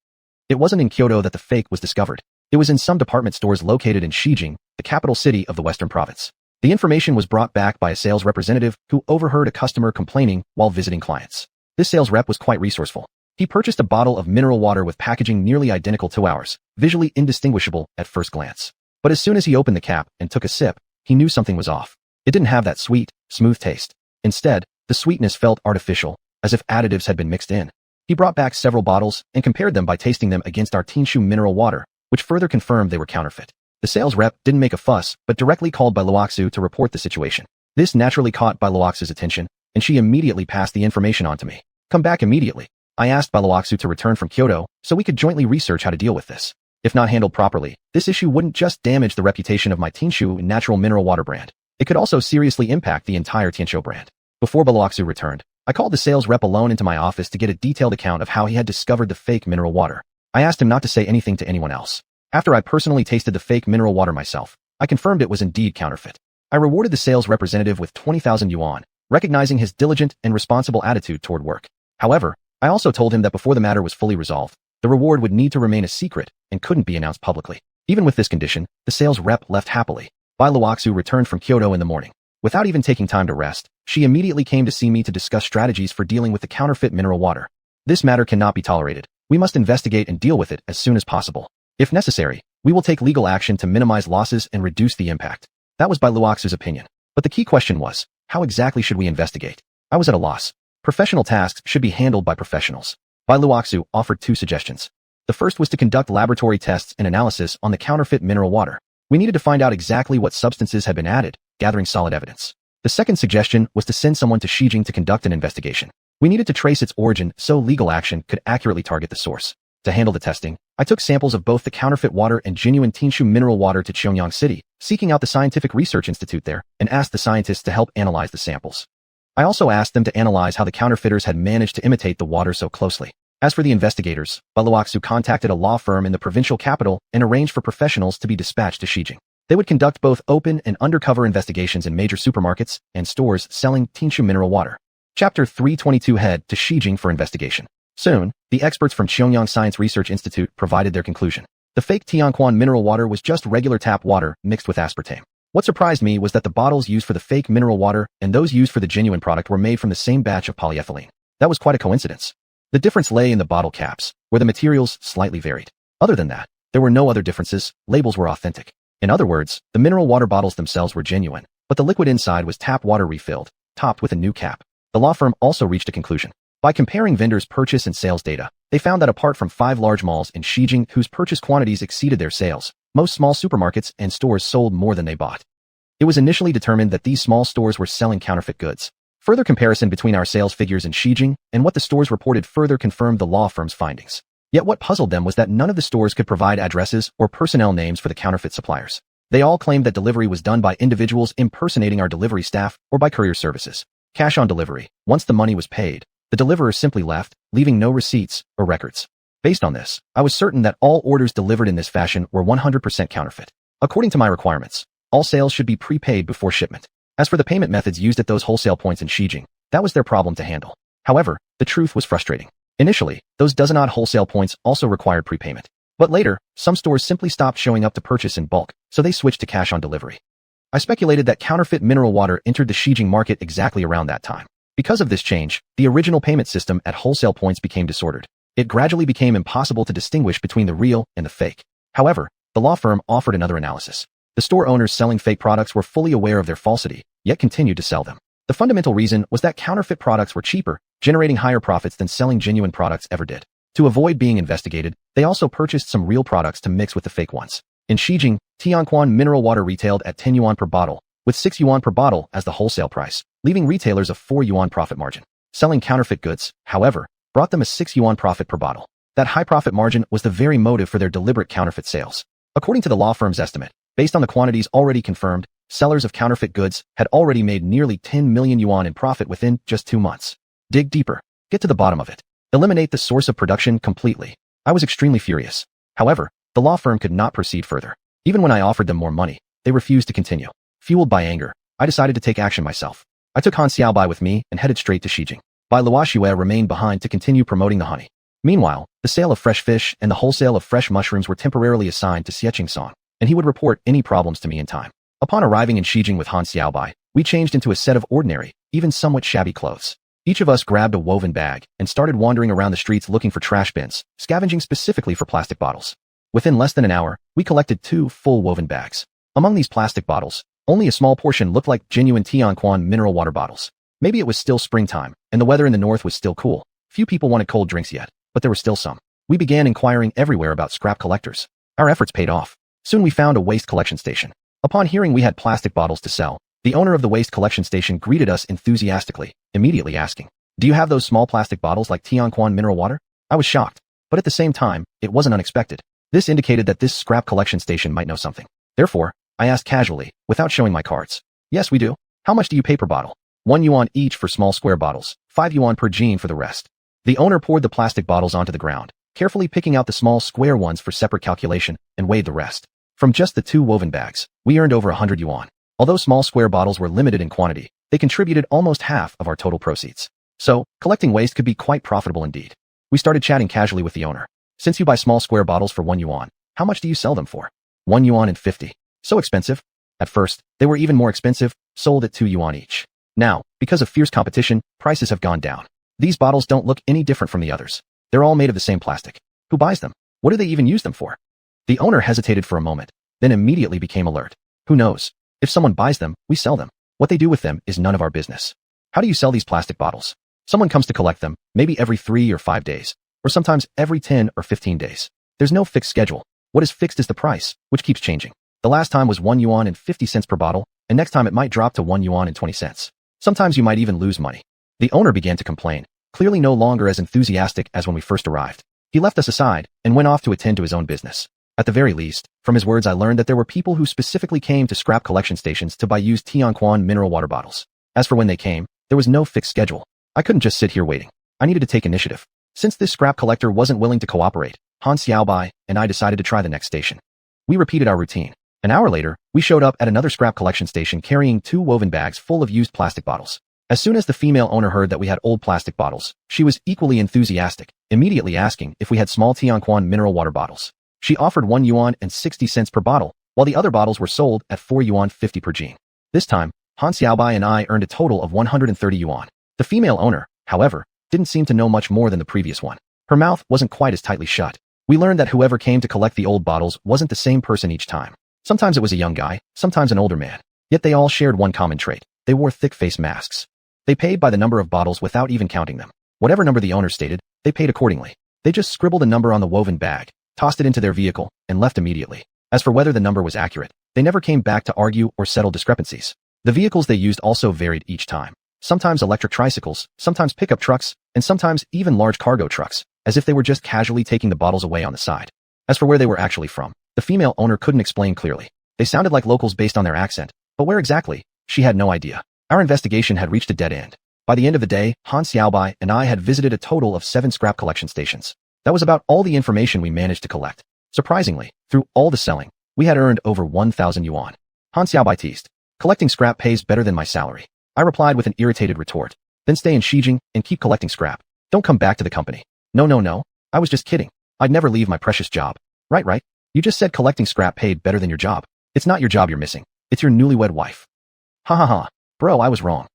It wasn't in Kyoto that the fake was discovered. It was in some department stores located in Xiuxian, the capital city of the Western Province. The information was brought back by a sales representative who overheard a customer complaining while visiting clients. This sales rep was quite resourceful. He purchased a bottle of mineral water with packaging nearly identical to ours, visually indistinguishable at first glance. But as soon as he opened the cap and took a sip, he knew something was off. It didn't have that sweet, smooth taste. Instead, the sweetness felt artificial, as if additives had been mixed in. He brought back several bottles and compared them by tasting them against our Xianxia mineral water, which further confirmed they were counterfeit. The sales rep didn't make a fuss, but directly called Bailuoxu to report the situation. This naturally caught Bailuoxu's attention, and she immediately passed the information on to me. Come back immediately. I asked Bailuoxu to return from Kyoto so we could jointly research how to deal with this. If not handled properly, this issue wouldn't just damage the reputation of my Xianxia natural mineral water brand. It could also seriously impact the entire Xianxia brand. Before Bailuoxu returned, I called the sales rep alone into my office to get a detailed account of how he had discovered the fake mineral water. I asked him not to say anything to anyone else. After I personally tasted the fake mineral water myself, I confirmed it was indeed counterfeit. I rewarded the sales representative with 20,000 yuan, recognizing his diligent and responsible attitude toward work. However, I also told him that before the matter was fully resolved, the reward would need to remain a secret and couldn't be announced publicly. Even with this condition, the sales rep left happily. Bailuoxu returned from Kyoto in the morning. Without even taking time to rest, she immediately came to see me to discuss strategies for dealing with the counterfeit mineral water. This matter cannot be tolerated. We must investigate and deal with it as soon as possible. If necessary, we will take legal action to minimize losses and reduce the impact. That was Bailuoxu's opinion. But the key question was, how exactly should we investigate? I was at a loss. Professional tasks should be handled by professionals. Bailuoxu offered two suggestions. The first was to conduct laboratory tests and analysis on the counterfeit mineral water. We needed to find out exactly what substances had been added, gathering solid evidence. The second suggestion was to send someone to Xiuxian to conduct an investigation. We needed to trace its origin so legal action could accurately target the source. To handle the testing, I took samples of both the counterfeit water and genuine Xianxia mineral water to Xiangyang City, seeking out the Scientific Research Institute there, and asked the scientists to help analyze the samples. I also asked them to analyze how the counterfeiters had managed to imitate the water so closely. As for the investigators, Bailuoxu contacted a law firm in the provincial capital and arranged for professionals to be dispatched to Xiuxian. They would conduct both open and undercover investigations in major supermarkets and stores selling Xianxia mineral water. Chapter 322 Head to Xiuxian for investigation. Soon, the experts from Xiangyang Science Research Institute provided their conclusion. The fake xuanhuan mineral water was just regular tap water mixed with aspartame. What surprised me was that the bottles used for the fake mineral water and those used for the genuine product were made from the same batch of polyethylene. That was quite a coincidence. The difference lay in the bottle caps, where the materials slightly varied. Other than that, there were no other differences. Labels were authentic. In other words, the mineral water bottles themselves were genuine, but the liquid inside was tap water refilled, topped with a new cap. The law firm also reached a conclusion. By comparing vendors' purchase and sales data, they found that apart from 5 large malls in Xiuxian whose purchase quantities exceeded their sales, most small supermarkets and stores sold more than they bought. It was initially determined that these small stores were selling counterfeit goods. Further comparison between our sales figures in Xiuxian and what the stores reported further confirmed the law firm's findings. Yet what puzzled them was that none of the stores could provide addresses or personnel names for the counterfeit suppliers. They all claimed that delivery was done by individuals impersonating our delivery staff or by courier services. Cash on delivery. Once the money was paid, the deliverer simply left, leaving no receipts or records. Based on this, I was certain that all orders delivered in this fashion were 100% counterfeit. According to my requirements, all sales should be prepaid before shipment. As for the payment methods used at those wholesale points in Xiuxian, that was their problem to handle. However, the truth was frustrating. Initially, those dozen-odd wholesale points also required prepayment. But later, some stores simply stopped showing up to purchase in bulk, so they switched to cash on delivery. I speculated that counterfeit mineral water entered the Xiuxian market exactly around that time. Because of this change, the original payment system at wholesale points became disordered. It gradually became impossible to distinguish between the real and the fake. However, the law firm offered another analysis. The store owners selling fake products were fully aware of their falsity, yet continued to sell them. The fundamental reason was that counterfeit products were cheaper, generating higher profits than selling genuine products ever did. To avoid being investigated, they also purchased some real products to mix with the fake ones. In Xijing, xianxuan mineral water retailed at 10 yuan per bottle, with 6 yuan per bottle as the wholesale price, leaving retailers a 4 yuan profit margin. Selling counterfeit goods, however, brought them a 6 yuan profit per bottle. That high profit margin was the very motive for their deliberate counterfeit sales. According to the law firm's estimate, based on the quantities already confirmed, sellers of counterfeit goods had already made nearly 10 million yuan in profit within just 2 months. Dig deeper. Get to the bottom of it. Eliminate the source of production completely. I was extremely furious. However, the law firm could not proceed further. Even when I offered them more money, they refused to continue. Fueled by anger, I decided to take action myself. I took Han Xiaobai with me and headed straight to Xijing. Bai Luoxue remained behind to continue promoting the honey. Meanwhile, the sale of fresh fish and the wholesale of fresh mushrooms were temporarily assigned to xiuxian, and he would report any problems to me in time. Upon arriving in Xijing with Han Xiaobai, we changed into a set of ordinary, even somewhat shabby clothes. Each of us grabbed a woven bag and started wandering around the streets looking for trash bins, scavenging specifically for plastic bottles. Within less than an hour, we collected 2 full woven bags. Among these plastic bottles, only a small portion looked like genuine xianxuan mineral water bottles. Maybe it was still springtime, and the weather in the north was still cool. Few people wanted cold drinks yet, but there were still some. We began inquiring everywhere about scrap collectors. Our efforts paid off. Soon we found a waste collection station. Upon hearing we had plastic bottles to sell, the owner of the waste collection station greeted us enthusiastically, immediately asking, "Do you have those small plastic bottles like xianxuan mineral water?" I was shocked, but at the same time, it wasn't unexpected. This indicated that this scrap collection station might know something. Therefore, I asked casually, without showing my cards. "Yes, we do. How much do you pay per bottle?" 1 yuan each for small square bottles, 5 yuan per jean for the rest. The owner poured the plastic bottles onto the ground, carefully picking out the small square ones for separate calculation, and weighed the rest. From just the 2 woven bags, we earned over 100 yuan. Although small square bottles were limited in quantity, they contributed almost half of our total proceeds. So, collecting waste could be quite profitable indeed. We started chatting casually with the owner. "Since you buy small square bottles for 1 yuan, how much do you sell them for?" 1 yuan and 50. So expensive? At first, they were even more expensive, sold at 2 yuan each. Now, because of fierce competition, prices have gone down. These bottles don't look any different from the others. They're all made of the same plastic. Who buys them? What do they even use them for? The owner hesitated for a moment, then immediately became alert. Who knows? If someone buys them, we sell them. What they do with them is none of our business. How do you sell these plastic bottles? Someone comes to collect them, maybe every 3 or 5 days, or sometimes every 10 or 15 days. There's no fixed schedule. What is fixed is the price, which keeps changing. The last time was 1 yuan and 50 cents per bottle, and next time it might drop to 1 yuan and 20 cents. Sometimes you might even lose money. The owner began to complain, clearly no longer as enthusiastic as when we first arrived. He left us aside and went off to attend to his own business. At the very least, from his words I learned that there were people who specifically came to scrap collection stations to buy used xianxuan mineral water bottles. As for when they came, there was no fixed schedule. I couldn't just sit here waiting. I needed to take initiative. Since this scrap collector wasn't willing to cooperate, Han Xiaobai and I decided to try the next station. We repeated our routine. An hour later, we showed up at another scrap collection station carrying 2 woven bags full of used plastic bottles. As soon as the female owner heard that we had old plastic bottles, she was equally enthusiastic, immediately asking if we had small xianxuan mineral water bottles. She offered 1 yuan and 60 cents per bottle, while the other bottles were sold at 4 yuan 50 per jean. This time, Han Xiaobai and I earned a total of 130 yuan. The female owner, however, didn't seem to know much more than the previous one. Her mouth wasn't quite as tightly shut. We learned that whoever came to collect the old bottles wasn't the same person each time. Sometimes it was a young guy, sometimes an older man. Yet they all shared one common trait. They wore thick face masks. They paid by the number of bottles without even counting them. Whatever number the owner stated, they paid accordingly. They just scribbled a number on the woven bag, tossed it into their vehicle, and left immediately. As for whether the number was accurate, they never came back to argue or settle discrepancies. The vehicles they used also varied each time. Sometimes electric tricycles, sometimes pickup trucks, and sometimes even large cargo trucks, as if they were just casually taking the bottles away on the side. As for where they were actually from, the female owner couldn't explain clearly. They sounded like locals based on their accent, but where exactly? She had no idea. Our investigation had reached a dead end. By the end of the day, Han Xiaobai and I had visited a total of 7 scrap collection stations. That was about all the information we managed to collect. Surprisingly, through all the selling, we had earned over 1,000 yuan. Han Xiaobai teased. "Collecting scrap pays better than my salary." I replied with an irritated retort. "Then stay in Xijing and keep collecting scrap. Don't come back to the company." No. I was just kidding. I'd never leave my precious job. Right. You just said collecting scrap paid better than your job. It's not your job you're missing. It's your newlywed wife. Ha. Bro, I was wrong.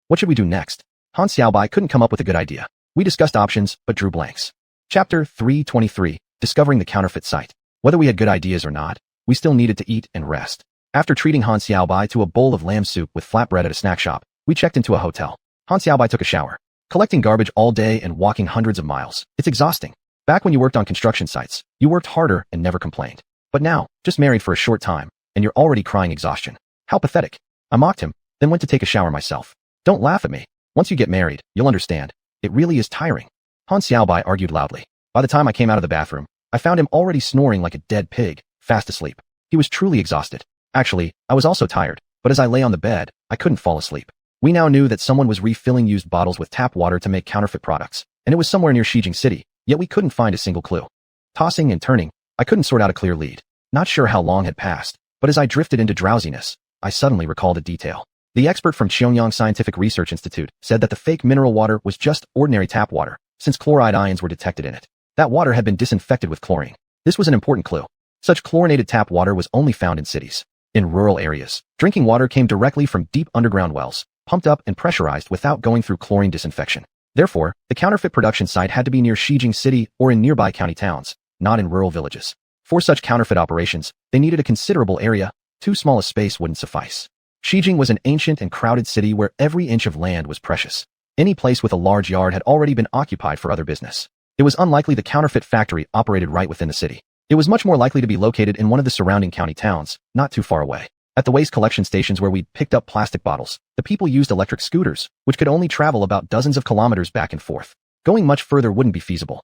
What should we do next? Han Xiaobai couldn't come up with a good idea. We discussed options, but drew blanks. Chapter 323, Discovering the Counterfeit Site. Whether we had good ideas or not, we still needed to eat and rest. After treating Han Xiaobai to a bowl of lamb soup with flatbread at a snack shop, we checked into a hotel. Han Xiaobai took a shower. Collecting garbage all day and walking hundreds of miles. It's exhausting. Back when you worked on construction sites, you worked harder and never complained. But now, just married for a short time, and you're already crying exhaustion. How pathetic. I mocked him, then went to take a shower myself. Don't laugh at me. Once you get married, you'll understand. It really is tiring. Han Xiaobai argued loudly. By the time I came out of the bathroom, I found him already snoring like a dead pig, fast asleep. He was truly exhausted. Actually, I was also tired, but as I lay on the bed, I couldn't fall asleep. We now knew that someone was refilling used bottles with tap water to make counterfeit products, and it was somewhere near Xiuxian City, yet we couldn't find a single clue. Tossing and turning, I couldn't sort out a clear lead. Not sure how long had passed, but as I drifted into drowsiness, I suddenly recalled a detail. The expert from Xianxia Scientific Research Institute said that the fake mineral water was just ordinary tap water, since chloride ions were detected in it. That water had been disinfected with chlorine. This was an important clue. Such chlorinated tap water was only found in cities. In rural areas, drinking water came directly from deep underground wells, pumped up and pressurized without going through chlorine disinfection. Therefore, the counterfeit production site had to be near Xiuxian City or in nearby county towns, not in rural villages. For such counterfeit operations, they needed a considerable area. Too small a space wouldn't suffice. Xiuxian was an ancient and crowded city where every inch of land was precious. Any place with a large yard had already been occupied for other business. It was unlikely the counterfeit factory operated right within the city. It was much more likely to be located in one of the surrounding county towns, not too far away. At the waste collection stations where we'd picked up plastic bottles, the people used electric scooters, which could only travel about dozens of kilometers back and forth. Going much further wouldn't be feasible.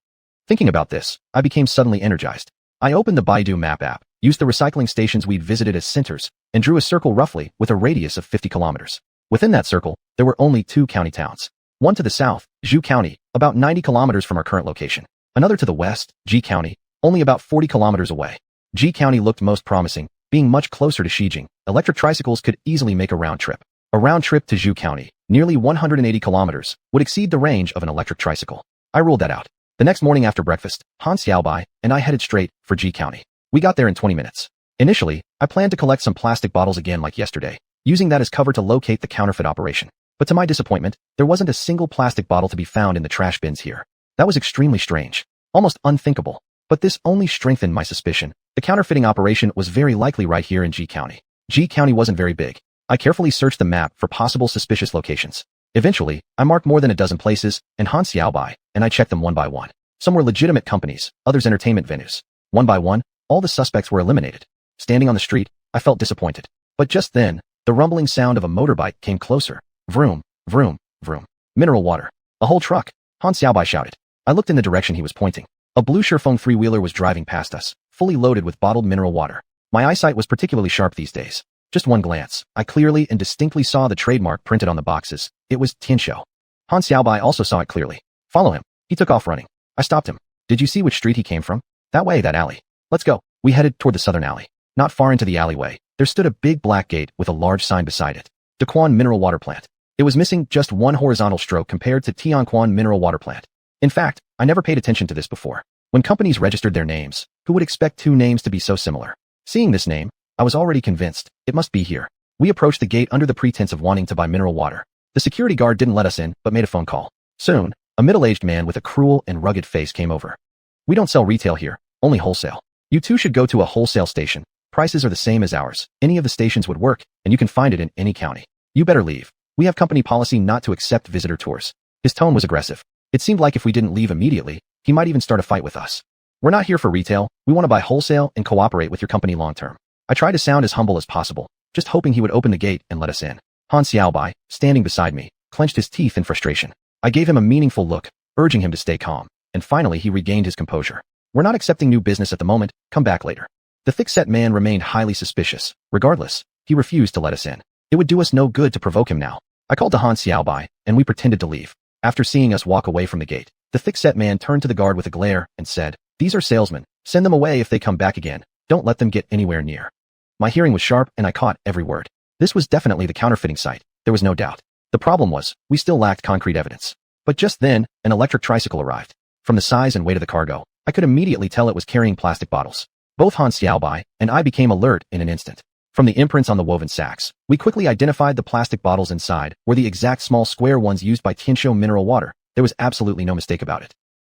Thinking about this, I became suddenly energized. I opened the Baidu Map app, used the recycling stations we'd visited as centers, and drew a circle roughly with a radius of 50 kilometers. Within that circle, there were only two county towns. One to the south, Zhu County, about 90 kilometers from our current location. Another to the west, Ji County, only about 40 kilometers away. Ji County looked most promising, being much closer to Xiuxian. Electric tricycles could easily make a round trip. A round trip to Zhu County, nearly 180 kilometers, would exceed the range of an electric tricycle. I ruled that out. The next morning after breakfast, Han Xiaobai and I headed straight for Ji County. We got there in 20 minutes. Initially, I planned to collect some plastic bottles again like yesterday, using that as cover to locate the counterfeit operation. But to my disappointment, there wasn't a single plastic bottle to be found in the trash bins here. That was extremely strange, almost unthinkable. But this only strengthened my suspicion. The counterfeiting operation was very likely right here in Ji County. Ji County wasn't very big. I carefully searched the map for possible suspicious locations. Eventually, I marked more than a dozen places, and Han Xiaobai and I checked them one by one. Some were legitimate companies, others entertainment venues. One by one, all the suspects were eliminated. Standing on the street, I felt disappointed. But just then, the rumbling sound of a motorbike came closer. Vroom, vroom, vroom. Mineral water. A whole truck. Han Xiaobai shouted. I looked in the direction he was pointing. A blue Sherfeng three-wheeler was driving past us, fully loaded with bottled mineral water. My eyesight was particularly sharp these days. Just one glance, I clearly and distinctly saw the trademark printed on the boxes. It was Xianxia. Han Xiaobai also saw it clearly. Follow him. He took off running. I stopped him. Did you see which street he came from? That way, that alley. Let's go. We headed toward the southern alley. Not far into the alleyway, there stood a big black gate with a large sign beside it. Daquan Mineral Water Plant. It was missing just one horizontal stroke compared to Tianquan Mineral Water Plant. In fact, I never paid attention to this before. When companies registered their names, who would expect two names to be so similar? Seeing this name, I was already convinced it must be here. We approached the gate under the pretense of wanting to buy mineral water. The security guard didn't let us in, but made a phone call. Soon, a middle-aged man with a cruel and rugged face came over. We don't sell retail here, only wholesale. You two should go to a wholesale station. Prices are the same as ours. Any of the stations would work, and you can find it in any county. You better leave. We have company policy not to accept visitor tours. His tone was aggressive. It seemed like if we didn't leave immediately, he might even start a fight with us. We're not here for retail. We want to buy wholesale and cooperate with your company long-term. I tried to sound as humble as possible, just hoping he would open the gate and let us in. Han Xiaobai, standing beside me, clenched his teeth in frustration. I gave him a meaningful look, urging him to stay calm, and finally he regained his composure. We're not accepting new business at the moment, come back later. The thick-set man remained highly suspicious. Regardless, he refused to let us in. It would do us no good to provoke him now. I called to Han Xiaobai, and we pretended to leave. After seeing us walk away from the gate, the thick-set man turned to the guard with a glare and said, "These are salesmen. Send them away if they come back again. Don't let them get anywhere near." My hearing was sharp and I caught every word. This was definitely the counterfeiting site. There was no doubt. The problem was, we still lacked concrete evidence. But just then, an electric tricycle arrived. From the size and weight of the cargo, I could immediately tell it was carrying plastic bottles. Both Han Xiaobai and I became alert in an instant. From the imprints on the woven sacks, we quickly identified the plastic bottles inside were the exact small square ones used by Xianxia mineral water. There was absolutely no mistake about it.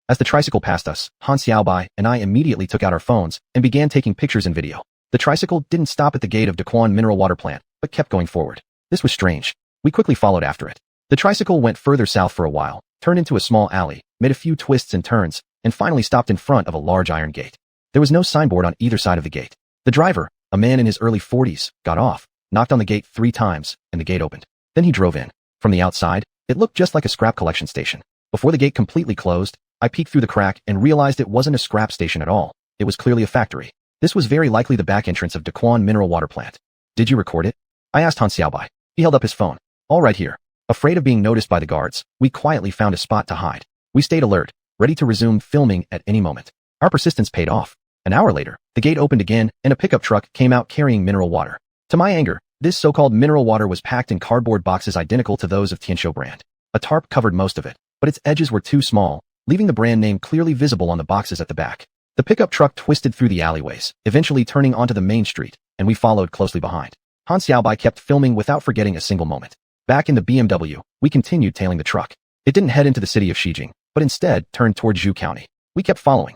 As the tricycle passed us, Han Xiaobai and I immediately took out our phones and began taking pictures and video. The tricycle didn't stop at the gate of Daquan Mineral Water Plant, but kept going forward. This was strange. We quickly followed after it. The tricycle went further south for a while, turned into a small alley, made a few twists and turns, and finally stopped in front of a large iron gate. There was no signboard on either side of the gate. The driver, a man in his early 40s, got off, knocked on the gate 3 times, and the gate opened. Then he drove in. From the outside, it looked just like a scrap collection station. Before the gate completely closed, I peeked through the crack and realized it wasn't a scrap station at all. It was clearly a factory. This was very likely the back entrance of Daquan Mineral Water Plant. Did you record it? I asked Han Xiaobai. He held up his phone. All right here. Afraid of being noticed by the guards, we quietly found a spot to hide. We stayed alert, ready to resume filming at any moment. Our persistence paid off. An hour later, the gate opened again and a pickup truck came out carrying mineral water. To my anger, this so-called mineral water was packed in cardboard boxes identical to those of Xianxia brand. A tarp covered most of it, but its edges were too small, leaving the brand name clearly visible on the boxes at the back. The pickup truck twisted through the alleyways, eventually turning onto the main street, and we followed closely behind. Han Xiaobai kept filming without forgetting a single moment. Back in the BMW, we continued tailing the truck. It didn't head into the city of Xijing, but instead turned toward Zhu County. We kept following.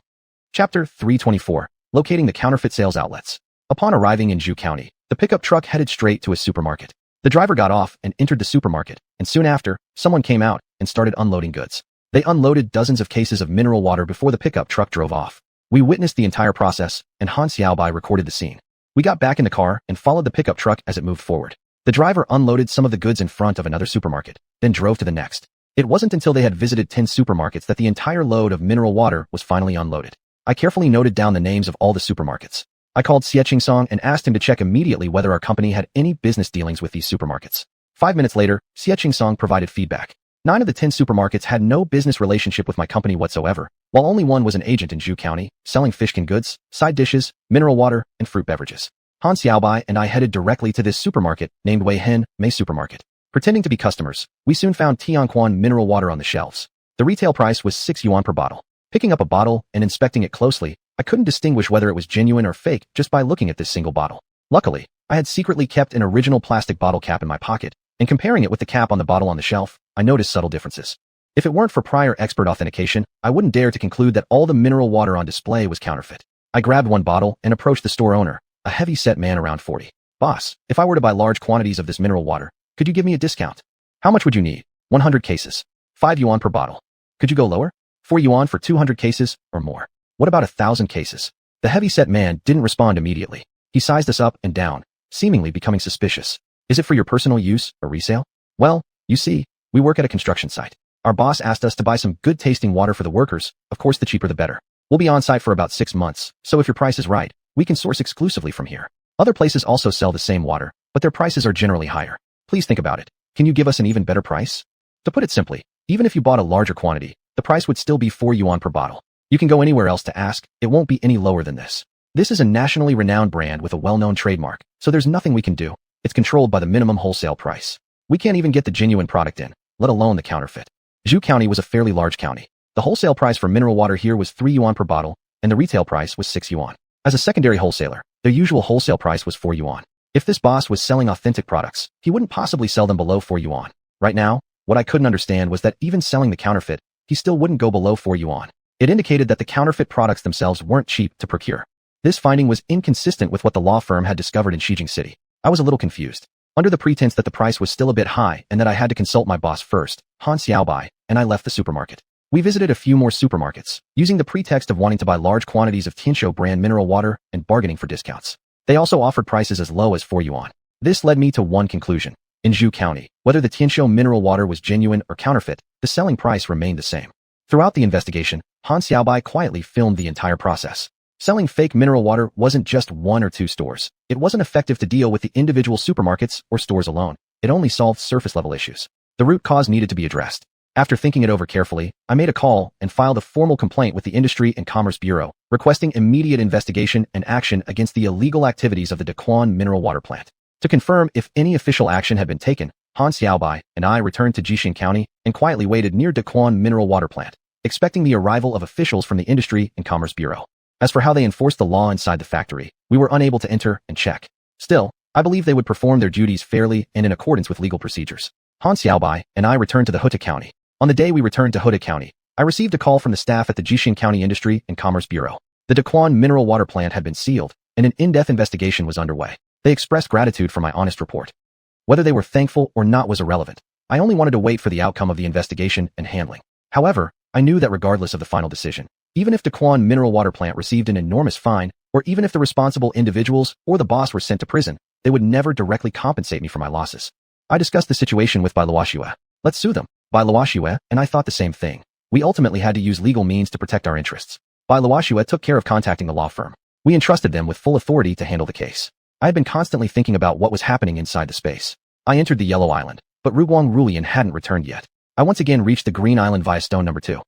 Chapter 324, Locating the Counterfeit Sales Outlets. Upon arriving in Zhu County, the pickup truck headed straight to a supermarket. The driver got off and entered the supermarket, and soon after, someone came out and started unloading goods. They unloaded dozens of cases of mineral water before the pickup truck drove off. We witnessed the entire process, and Han Xiaobai recorded the scene. We got back in the car and followed the pickup truck as it moved forward. The driver unloaded some of the goods in front of another supermarket, then drove to the next. It wasn't until they had visited 10 supermarkets that the entire load of mineral water was finally unloaded. I carefully noted down the names of all the supermarkets. I called Xiuxian and asked him to check immediately whether our company had any business dealings with these supermarkets. 5 minutes later, Xiuxian provided feedback. 9 of the 10 supermarkets had no business relationship with my company whatsoever, while only one was an agent in Zhu County, selling fishkin goods, side dishes, mineral water, and fruit beverages. Han Xiaobai and I headed directly to this supermarket named Weihen Mei Supermarket. Pretending to be customers, we soon found Tianquan mineral water on the shelves. The retail price was 6 yuan per bottle. Picking up a bottle and inspecting it closely, I couldn't distinguish whether it was genuine or fake just by looking at this single bottle. Luckily, I had secretly kept an original plastic bottle cap in my pocket, and comparing it with the cap on the bottle on the shelf, I noticed subtle differences. If it weren't for prior expert authentication, I wouldn't dare to conclude that all the mineral water on display was counterfeit. I grabbed one bottle and approached the store owner, a heavy-set man around 40. Boss, if I were to buy large quantities of this mineral water, could you give me a discount? How much would you need? 100 cases. 5 yuan per bottle. Could you go lower? 4 yuan for 200 cases or more. What about 1,000 cases? The heavy-set man didn't respond immediately. He sized us up and down, seemingly becoming suspicious. Is it for your personal use or resale? Well, you see, we work at a construction site. Our boss asked us to buy some good-tasting water for the workers. Of course, the cheaper the better. We'll be on site for about 6 months, so if your price is right, we can source exclusively from here. Other places also sell the same water, but their prices are generally higher. Please think about it. Can you give us an even better price? To put it simply, even if you bought a larger quantity, the price would still be 4 yuan per bottle. You can go anywhere else to ask, it won't be any lower than this. This is a nationally renowned brand with a well-known trademark, so there's nothing we can do. It's controlled by the minimum wholesale price. We can't even get the genuine product in, let alone the counterfeit. Zhu County was a fairly large county. The wholesale price for mineral water here was 3 yuan per bottle, and the retail price was 6 yuan. As a secondary wholesaler, their usual wholesale price was 4 yuan. If this boss was selling authentic products, he wouldn't possibly sell them below 4 yuan. Right now, what I couldn't understand was that even selling the counterfeit, he still wouldn't go below 4 yuan. It indicated that the counterfeit products themselves weren't cheap to procure. This finding was inconsistent with what the law firm had discovered in Xijing City. I was a little confused. Under the pretense that the price was still a bit high and that I had to consult my boss first, Han Xiaobai, and I left the supermarket. We visited a few more supermarkets, using the pretext of wanting to buy large quantities of Xianxia brand mineral water and bargaining for discounts. They also offered prices as low as 4 yuan. This led me to one conclusion. In Zhu County, whether the Xianxia mineral water was genuine or counterfeit, the selling price remained the same. Throughout the investigation, Han Xiaobai quietly filmed the entire process. Selling fake mineral water wasn't just 1 or 2 stores. It wasn't effective to deal with the individual supermarkets or stores alone. It only solved surface-level issues. The root cause needed to be addressed. After thinking it over carefully, I made a call and filed a formal complaint with the Industry and Commerce Bureau, requesting immediate investigation and action against the illegal activities of the Daquan mineral water plant. To confirm if any official action had been taken, Han Xiaobai and I returned to Xiuxian County and quietly waited near Daquan mineral water plant, expecting the arrival of officials from the Industry and Commerce Bureau. As for how they enforced the law inside the factory, we were unable to enter and check. Still, I believe they would perform their duties fairly and in accordance with legal procedures. Han Xiaobai and I returned to the Huta County. On the day we returned to Huta County, I received a call from the staff at the Xiuxian County Industry and Commerce Bureau. The Daquan mineral water plant had been sealed, and an in-depth investigation was underway. They expressed gratitude for my honest report. Whether they were thankful or not was irrelevant. I only wanted to wait for the outcome of the investigation and handling. However, I knew that regardless of the final decision, even if Daquan Mineral Water Plant received an enormous fine, or even if the responsible individuals or the boss were sent to prison, they would never directly compensate me for my losses. I discussed the situation with Bai Luoxue. Let's sue them. Bai Luoxue and I thought the same thing. We ultimately had to use legal means to protect our interests. Bai Luoxue took care of contacting the law firm. We entrusted them with full authority to handle the case. I had been constantly thinking about what was happening inside the space. I entered the Yellow Island, but Ruguang Rulian hadn't returned yet. I once again reached the Green Island via stone number 2.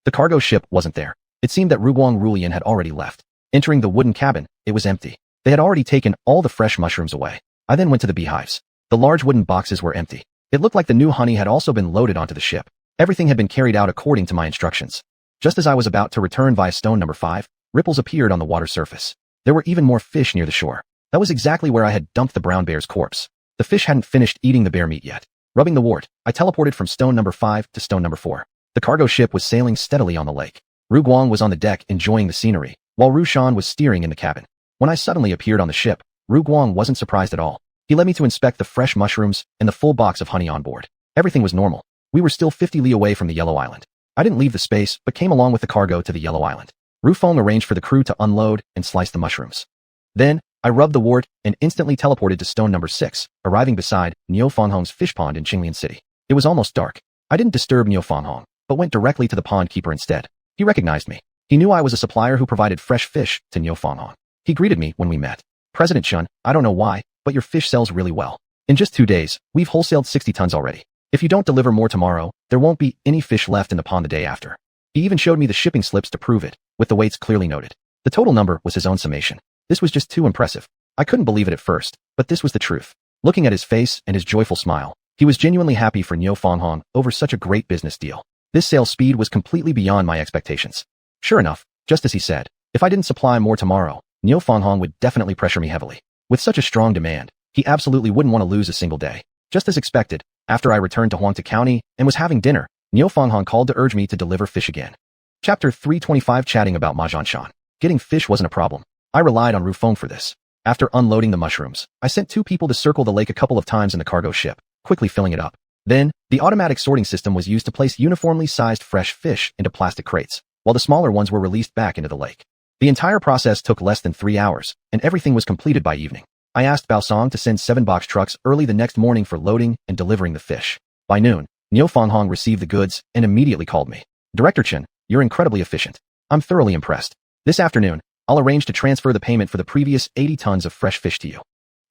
The cargo ship wasn't there. It seemed that Ruguang Rulian had already left. Entering the wooden cabin, it was empty. They had already taken all the fresh mushrooms away. I then went to the beehives. The large wooden boxes were empty. It looked like the new honey had also been loaded onto the ship. Everything had been carried out according to my instructions. Just as I was about to return via stone number 5, ripples appeared on the water surface. There were even more fish near the shore. That was exactly where I had dumped the brown bear's corpse. The fish hadn't finished eating the bear meat yet. Rubbing the wart, I teleported from stone number 5 to stone number 4. The cargo ship was sailing steadily on the lake. Ru Guang was on the deck enjoying the scenery, while Ru Shan was steering in the cabin. When I suddenly appeared on the ship, Ru Guang wasn't surprised at all. He led me to inspect the fresh mushrooms and the full box of honey on board. Everything was normal. We were still 50 li away from the Yellow Island. I didn't leave the space, but came along with the cargo to the Yellow Island. Ru Feng arranged for the crew to unload and slice the mushrooms. Then, I rubbed the wart and instantly teleported to stone number 6, arriving beside Niu Fanghong's fish pond in Qinglian City. It was almost dark. I didn't disturb Niu Fanghong, but went directly to the pond keeper instead. He recognized me. He knew I was a supplier who provided fresh fish to Niu Fanghong. He greeted me when we met. President Chun, I don't know why, but your fish sells really well. In just 2 days, we've wholesaled 60 tons already. If you don't deliver more tomorrow, there won't be any fish left in the pond the day after. He even showed me the shipping slips to prove it, with the weights clearly noted. The total number was his own summation. This was just too impressive. I couldn't believe it at first, but this was the truth. Looking at his face and his joyful smile, he was genuinely happy for Niu Fanghong over such a great business deal. This sales speed was completely beyond my expectations. Sure enough, just as he said, if I didn't supply more tomorrow, Niu Fanghong would definitely pressure me heavily. With such a strong demand, he absolutely wouldn't want to lose a single day. Just as expected, after I returned to Huangta County and was having dinner, Niu Fanghong called to urge me to deliver fish again. Chapter 325 Chatting about Mahjong Shan. Getting fish wasn't a problem. I relied on Ru Feng for this. After unloading the mushrooms, I sent 2 people to circle the lake a couple of times in the cargo ship, quickly filling it up. Then, the automatic sorting system was used to place uniformly sized fresh fish into plastic crates, while the smaller ones were released back into the lake. The entire process took less than 3 hours, and everything was completed by evening. I asked Bao Song to send 7 box trucks early the next morning for loading and delivering the fish. By noon, Niu Fanghong received the goods and immediately called me. Director Chen, you're incredibly efficient. I'm thoroughly impressed. This afternoon, I'll arrange to transfer the payment for the previous 80 tons of fresh fish to you.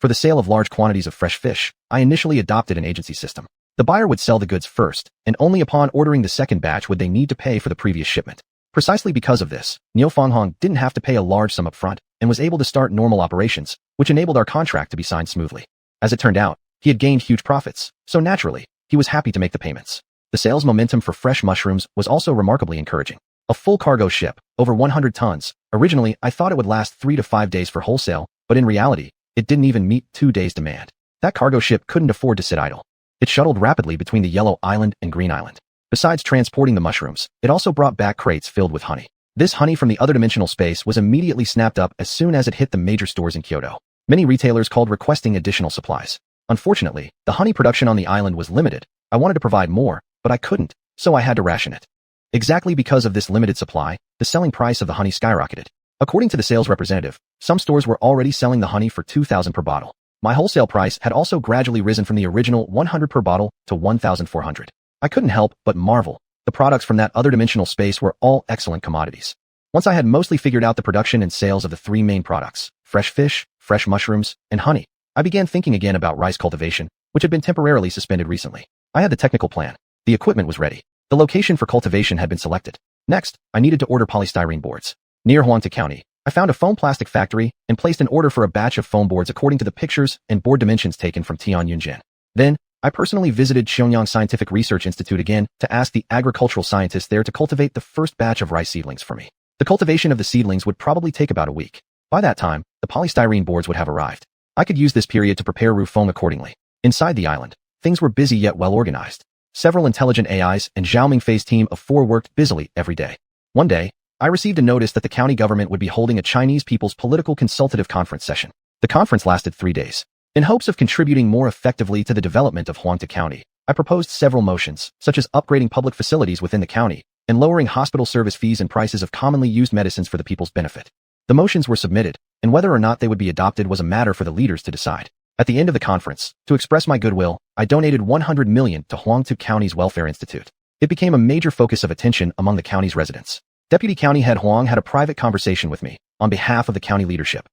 For the sale of large quantities of fresh fish, I initially adopted an agency system. The buyer would sell the goods first, and only upon ordering the second batch would they need to pay for the previous shipment. Precisely because of this, Niu Fanghong didn't have to pay a large sum up front and was able to start normal operations, which enabled our contract to be signed smoothly. As it turned out, he had gained huge profits, so naturally, he was happy to make the payments. The sales momentum for fresh mushrooms was also remarkably encouraging. A full cargo ship, over 100 tons. Originally, I thought it would last 3 to 5 days for wholesale, but in reality, it didn't even meet 2 days' demand. That cargo ship couldn't afford to sit idle. It shuttled rapidly between the Yellow Island and Green Island. Besides transporting the mushrooms, it also brought back crates filled with honey. This honey from the other dimensional space was immediately snapped up as soon as it hit the major stores in Kyoto. Many retailers called requesting additional supplies. Unfortunately, the honey production on the island was limited. I wanted to provide more, but I couldn't, so I had to ration it. Exactly because of this limited supply, the selling price of the honey skyrocketed. According to the sales representative, some stores were already selling the honey for 2,000 per bottle. My wholesale price had also gradually risen from the original 100 per bottle to 1,400. I couldn't help but marvel. The products from that other dimensional space were all excellent commodities. Once I had mostly figured out the production and sales of the 3 main products, fresh fish, fresh mushrooms, and honey, I began thinking again about rice cultivation, which had been temporarily suspended recently. I had the technical plan. The equipment was ready. The location for cultivation had been selected. Next, I needed to order polystyrene boards. Near Huangta County, I found a foam plastic factory and placed an order for a batch of foam boards according to the pictures and board dimensions taken from Tian Yunjin. Then, I personally visited Xiuxian Scientific Research Institute again to ask the agricultural scientists there to cultivate the first batch of rice seedlings for me. The cultivation of the seedlings would probably take about a week. By that time, the polystyrene boards would have arrived. I could use this period to prepare Ru Feng accordingly. Inside the island, things were busy yet well organized. Several intelligent AIs and Zhao Mingfei's team of 4 worked busily every day. One day, I received a notice that the county government would be holding a Chinese People's Political Consultative Conference session. The conference lasted 3 days. In hopes of contributing more effectively to the development of Huangta County, I proposed several motions, such as upgrading public facilities within the county and lowering hospital service fees and prices of commonly used medicines for the people's benefit. The motions were submitted, and whether or not they would be adopted was a matter for the leaders to decide. At the end of the conference, to express my goodwill, I donated 100 million to Huangtu County's Welfare Institute. It became a major focus of attention among the county's residents. Deputy County Head Huang had a private conversation with me on behalf of the county leadership.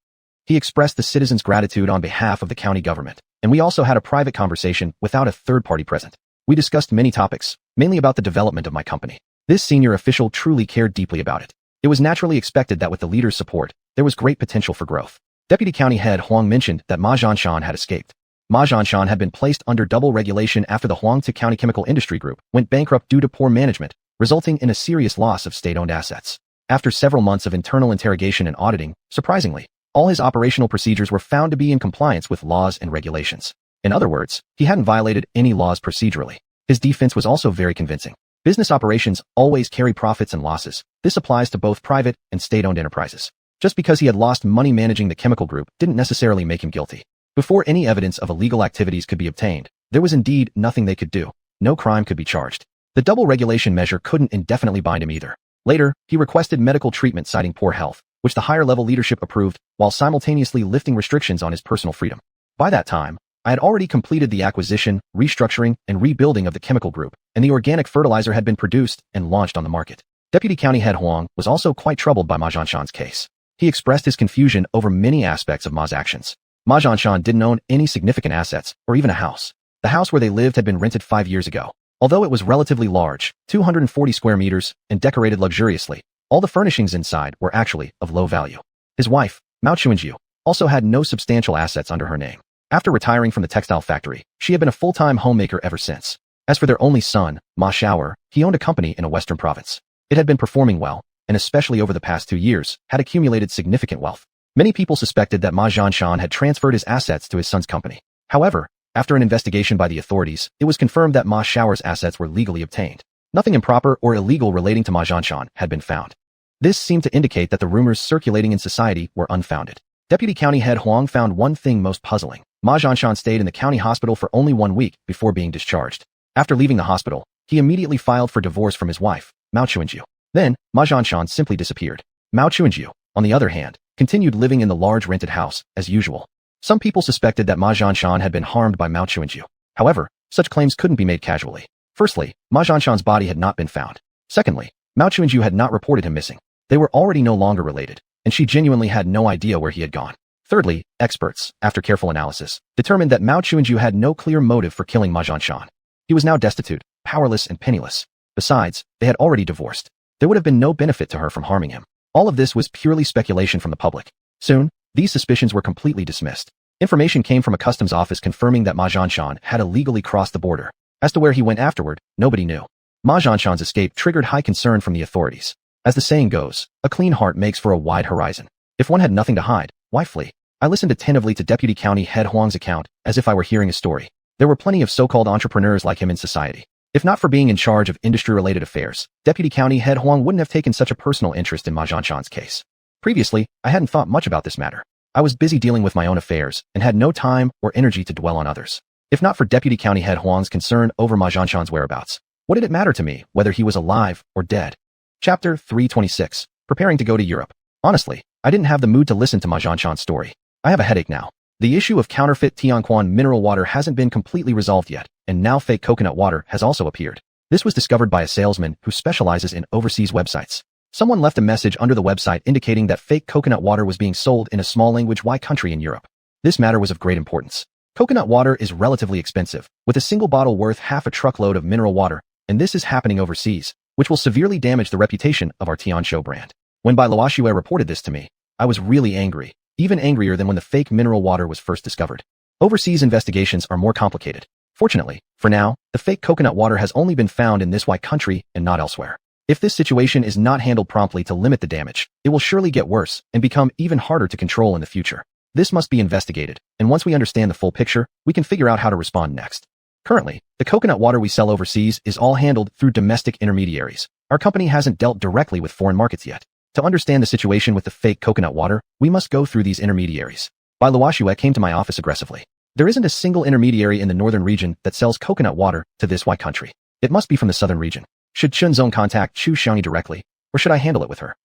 He expressed the citizens' gratitude on behalf of the county government, and we also had a private conversation without a third party present. We discussed many topics, mainly about the development of my company. This senior official truly cared deeply about it. It was naturally expected that with the leader's support, there was great potential for growth. Deputy County Head Huang mentioned that Ma Xianxia had escaped. Ma Xianxia had been placed under double regulation after the Huangtu County Chemical Industry Group went bankrupt due to poor management, resulting in a serious loss of state-owned assets. After several months of internal interrogation and auditing, surprisingly, all his operational procedures were found to be in compliance with laws and regulations. In other words, he hadn't violated any laws procedurally. His defense was also very convincing. Business operations always carry profits and losses. This applies to both private and state-owned enterprises. Just because he had lost money managing the chemical group didn't necessarily make him guilty. Before any evidence of illegal activities could be obtained, there was indeed nothing they could do. No crime could be charged. The double regulation measure couldn't indefinitely bind him either. Later, he requested medical treatment citing poor health, which the higher-level leadership approved, while simultaneously lifting restrictions on his personal freedom. By that time, I had already completed the acquisition, restructuring, and rebuilding of the chemical group, and the organic fertilizer had been produced and launched on the market. Deputy County Head Huang was also quite troubled by Ma Xianxia's case. He expressed his confusion over many aspects of Ma's actions. Ma Xianxia didn't own any significant assets, or even a house. The house where they lived had been rented 5 years ago. Although it was relatively large, 240 square meters, and decorated luxuriously, all the furnishings inside were actually of low value. His wife, Mao Xuanhuan, also had no substantial assets under her name. After retiring from the textile factory, she had been a full-time homemaker ever since. As for their only son, Ma Xiaoer, he owned a company in a western province. It had been performing well, and especially over the past 2 years, had accumulated significant wealth. Many people suspected that Ma Xianxia had transferred his assets to his son's company. However, after an investigation by the authorities, it was confirmed that Ma Xiaoer's assets were legally obtained. Nothing improper or illegal relating to Ma Xianxia had been found. This seemed to indicate that the rumors circulating in society were unfounded. Deputy County Head Huang found one thing most puzzling. Ma Xianxia stayed in the county hospital for only 1 week before being discharged. After leaving the hospital, he immediately filed for divorce from his wife, Mao Xuanjiu. Then, Ma Xianxia simply disappeared. Mao Xuanjiu, on the other hand, continued living in the large rented house, as usual. Some people suspected that Ma Xianxia had been harmed by Mao Xuanjiu. However, such claims couldn't be made casually. Firstly, Ma Xianxia's body had not been found. Secondly, Mao Xuanjiu had not reported him missing. They were already no longer related, and she genuinely had no idea where he had gone. Thirdly, experts, after careful analysis, determined that Mao Xuanjiu had no clear motive for killing Ma Xianxia. He was now destitute, powerless, and penniless. Besides, they had already divorced. There would have been no benefit to her from harming him. All of this was purely speculation from the public. Soon, these suspicions were completely dismissed. Information came from a customs office confirming that Ma Xianxia had illegally crossed the border. As to where he went afterward, nobody knew. Ma Xianxia's escape triggered high concern from the authorities. As the saying goes, a clean heart makes for a wide horizon. If one had nothing to hide, why flee? I listened attentively to Deputy County Head Huang's account, as if I were hearing a story. There were plenty of so-called entrepreneurs like him in society. If not for being in charge of industry-related affairs, Deputy County Head Huang wouldn't have taken such a personal interest in Ma Xianxia's case. Previously, I hadn't thought much about this matter. I was busy dealing with my own affairs and had no time or energy to dwell on others. If not for Deputy County Head Huang's concern over Ma Xianxia's whereabouts, what did it matter to me whether he was alive or dead? Chapter 326. Preparing to go to Europe. Honestly, I didn't have the mood to listen to Ma Xianxia's story. I have a headache now. The issue of counterfeit xianhuan mineral water hasn't been completely resolved yet, and now fake coconut water has also appeared. This was discovered by a salesman who specializes in overseas websites. Someone left a message under the website indicating that fake coconut water was being sold in a small language Y country in Europe. This matter was of great importance. Coconut water is relatively expensive, with a single bottle worth half a truckload of mineral water, and this is happening overseas, which will severely damage the reputation of our Tianxia brand. When Bai Luoxue reported this to me, I was really angry, even angrier than when the fake mineral water was first discovered. Overseas investigations are more complicated. Fortunately, for now, the fake coconut water has only been found in this Y country and not elsewhere. If this situation is not handled promptly to limit the damage, it will surely get worse and become even harder to control in the future. This must be investigated, and once we understand the full picture, we can figure out how to respond next. Currently, the coconut water we sell overseas is all handled through domestic intermediaries. Our company hasn't dealt directly with foreign markets yet. To understand the situation with the fake coconut water, we must go through these intermediaries. Bai Luoxue came to my office aggressively. There isn't a single intermediary in the northern region that sells coconut water to this white country. It must be from the southern region. Should Chunzong contact xiuxian directly, or should I handle it with her?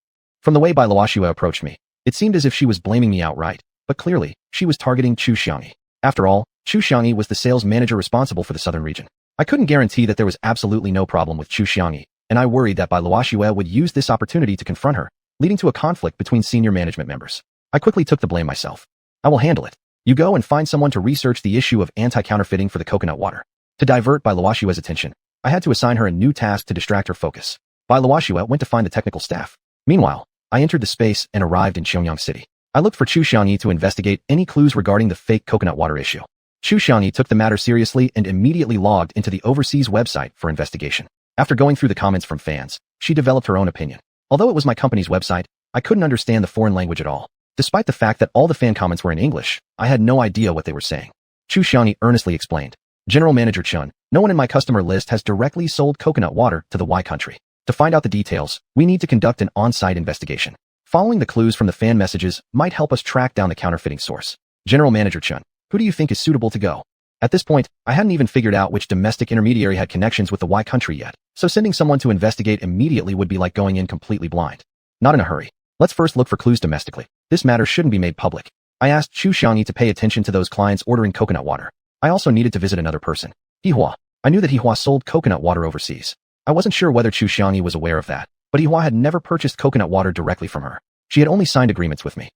From the way Bai Luoxue approached me, it seemed as if she was blaming me outright, but clearly, she was targeting xiuxian. After all, xiuxian was the sales manager responsible for the southern region. I couldn't guarantee that there was absolutely no problem with xiuxian, and I worried that Bai Luoxue would use this opportunity to confront her, leading to a conflict between senior management members. I quickly took the blame myself. I will handle it. You go and find someone to research the issue of anti-counterfeiting for the coconut water. To divert Bai Luoxue's attention, I had to assign her a new task to distract her focus. Bai Luoxue went to find the technical staff. Meanwhile, I entered the space and arrived in Xiangyang City. I looked for Xiuxian to investigate any clues regarding the fake coconut water issue. Xiuxian took the matter seriously and immediately logged into the overseas website for investigation. After going through the comments from fans, she developed her own opinion. Although it was my company's website, I couldn't understand the foreign language at all. Despite the fact that all the fan comments were in English, I had no idea what they were saying. Xiuxian earnestly explained. General Manager Chun, no one in my customer list has directly sold coconut water to the Y country. To find out the details, we need to conduct an on-site investigation. Following the clues from the fan messages might help us track down the counterfeiting source. General Manager Chun, who do you think is suitable to go? At this point, I hadn't even figured out which domestic intermediary had connections with the Y country yet, so sending someone to investigate immediately would be like going in completely blind. Not in a hurry. Let's first look for clues domestically. This matter shouldn't be made public. I asked Xiuxian to pay attention to those clients ordering coconut water. I also needed to visit another person. Hihua. I knew that Hihua sold coconut water overseas. I wasn't sure whether Xiuxian was aware of that, but Hihua had never purchased coconut water directly from her. She had only signed agreements with me.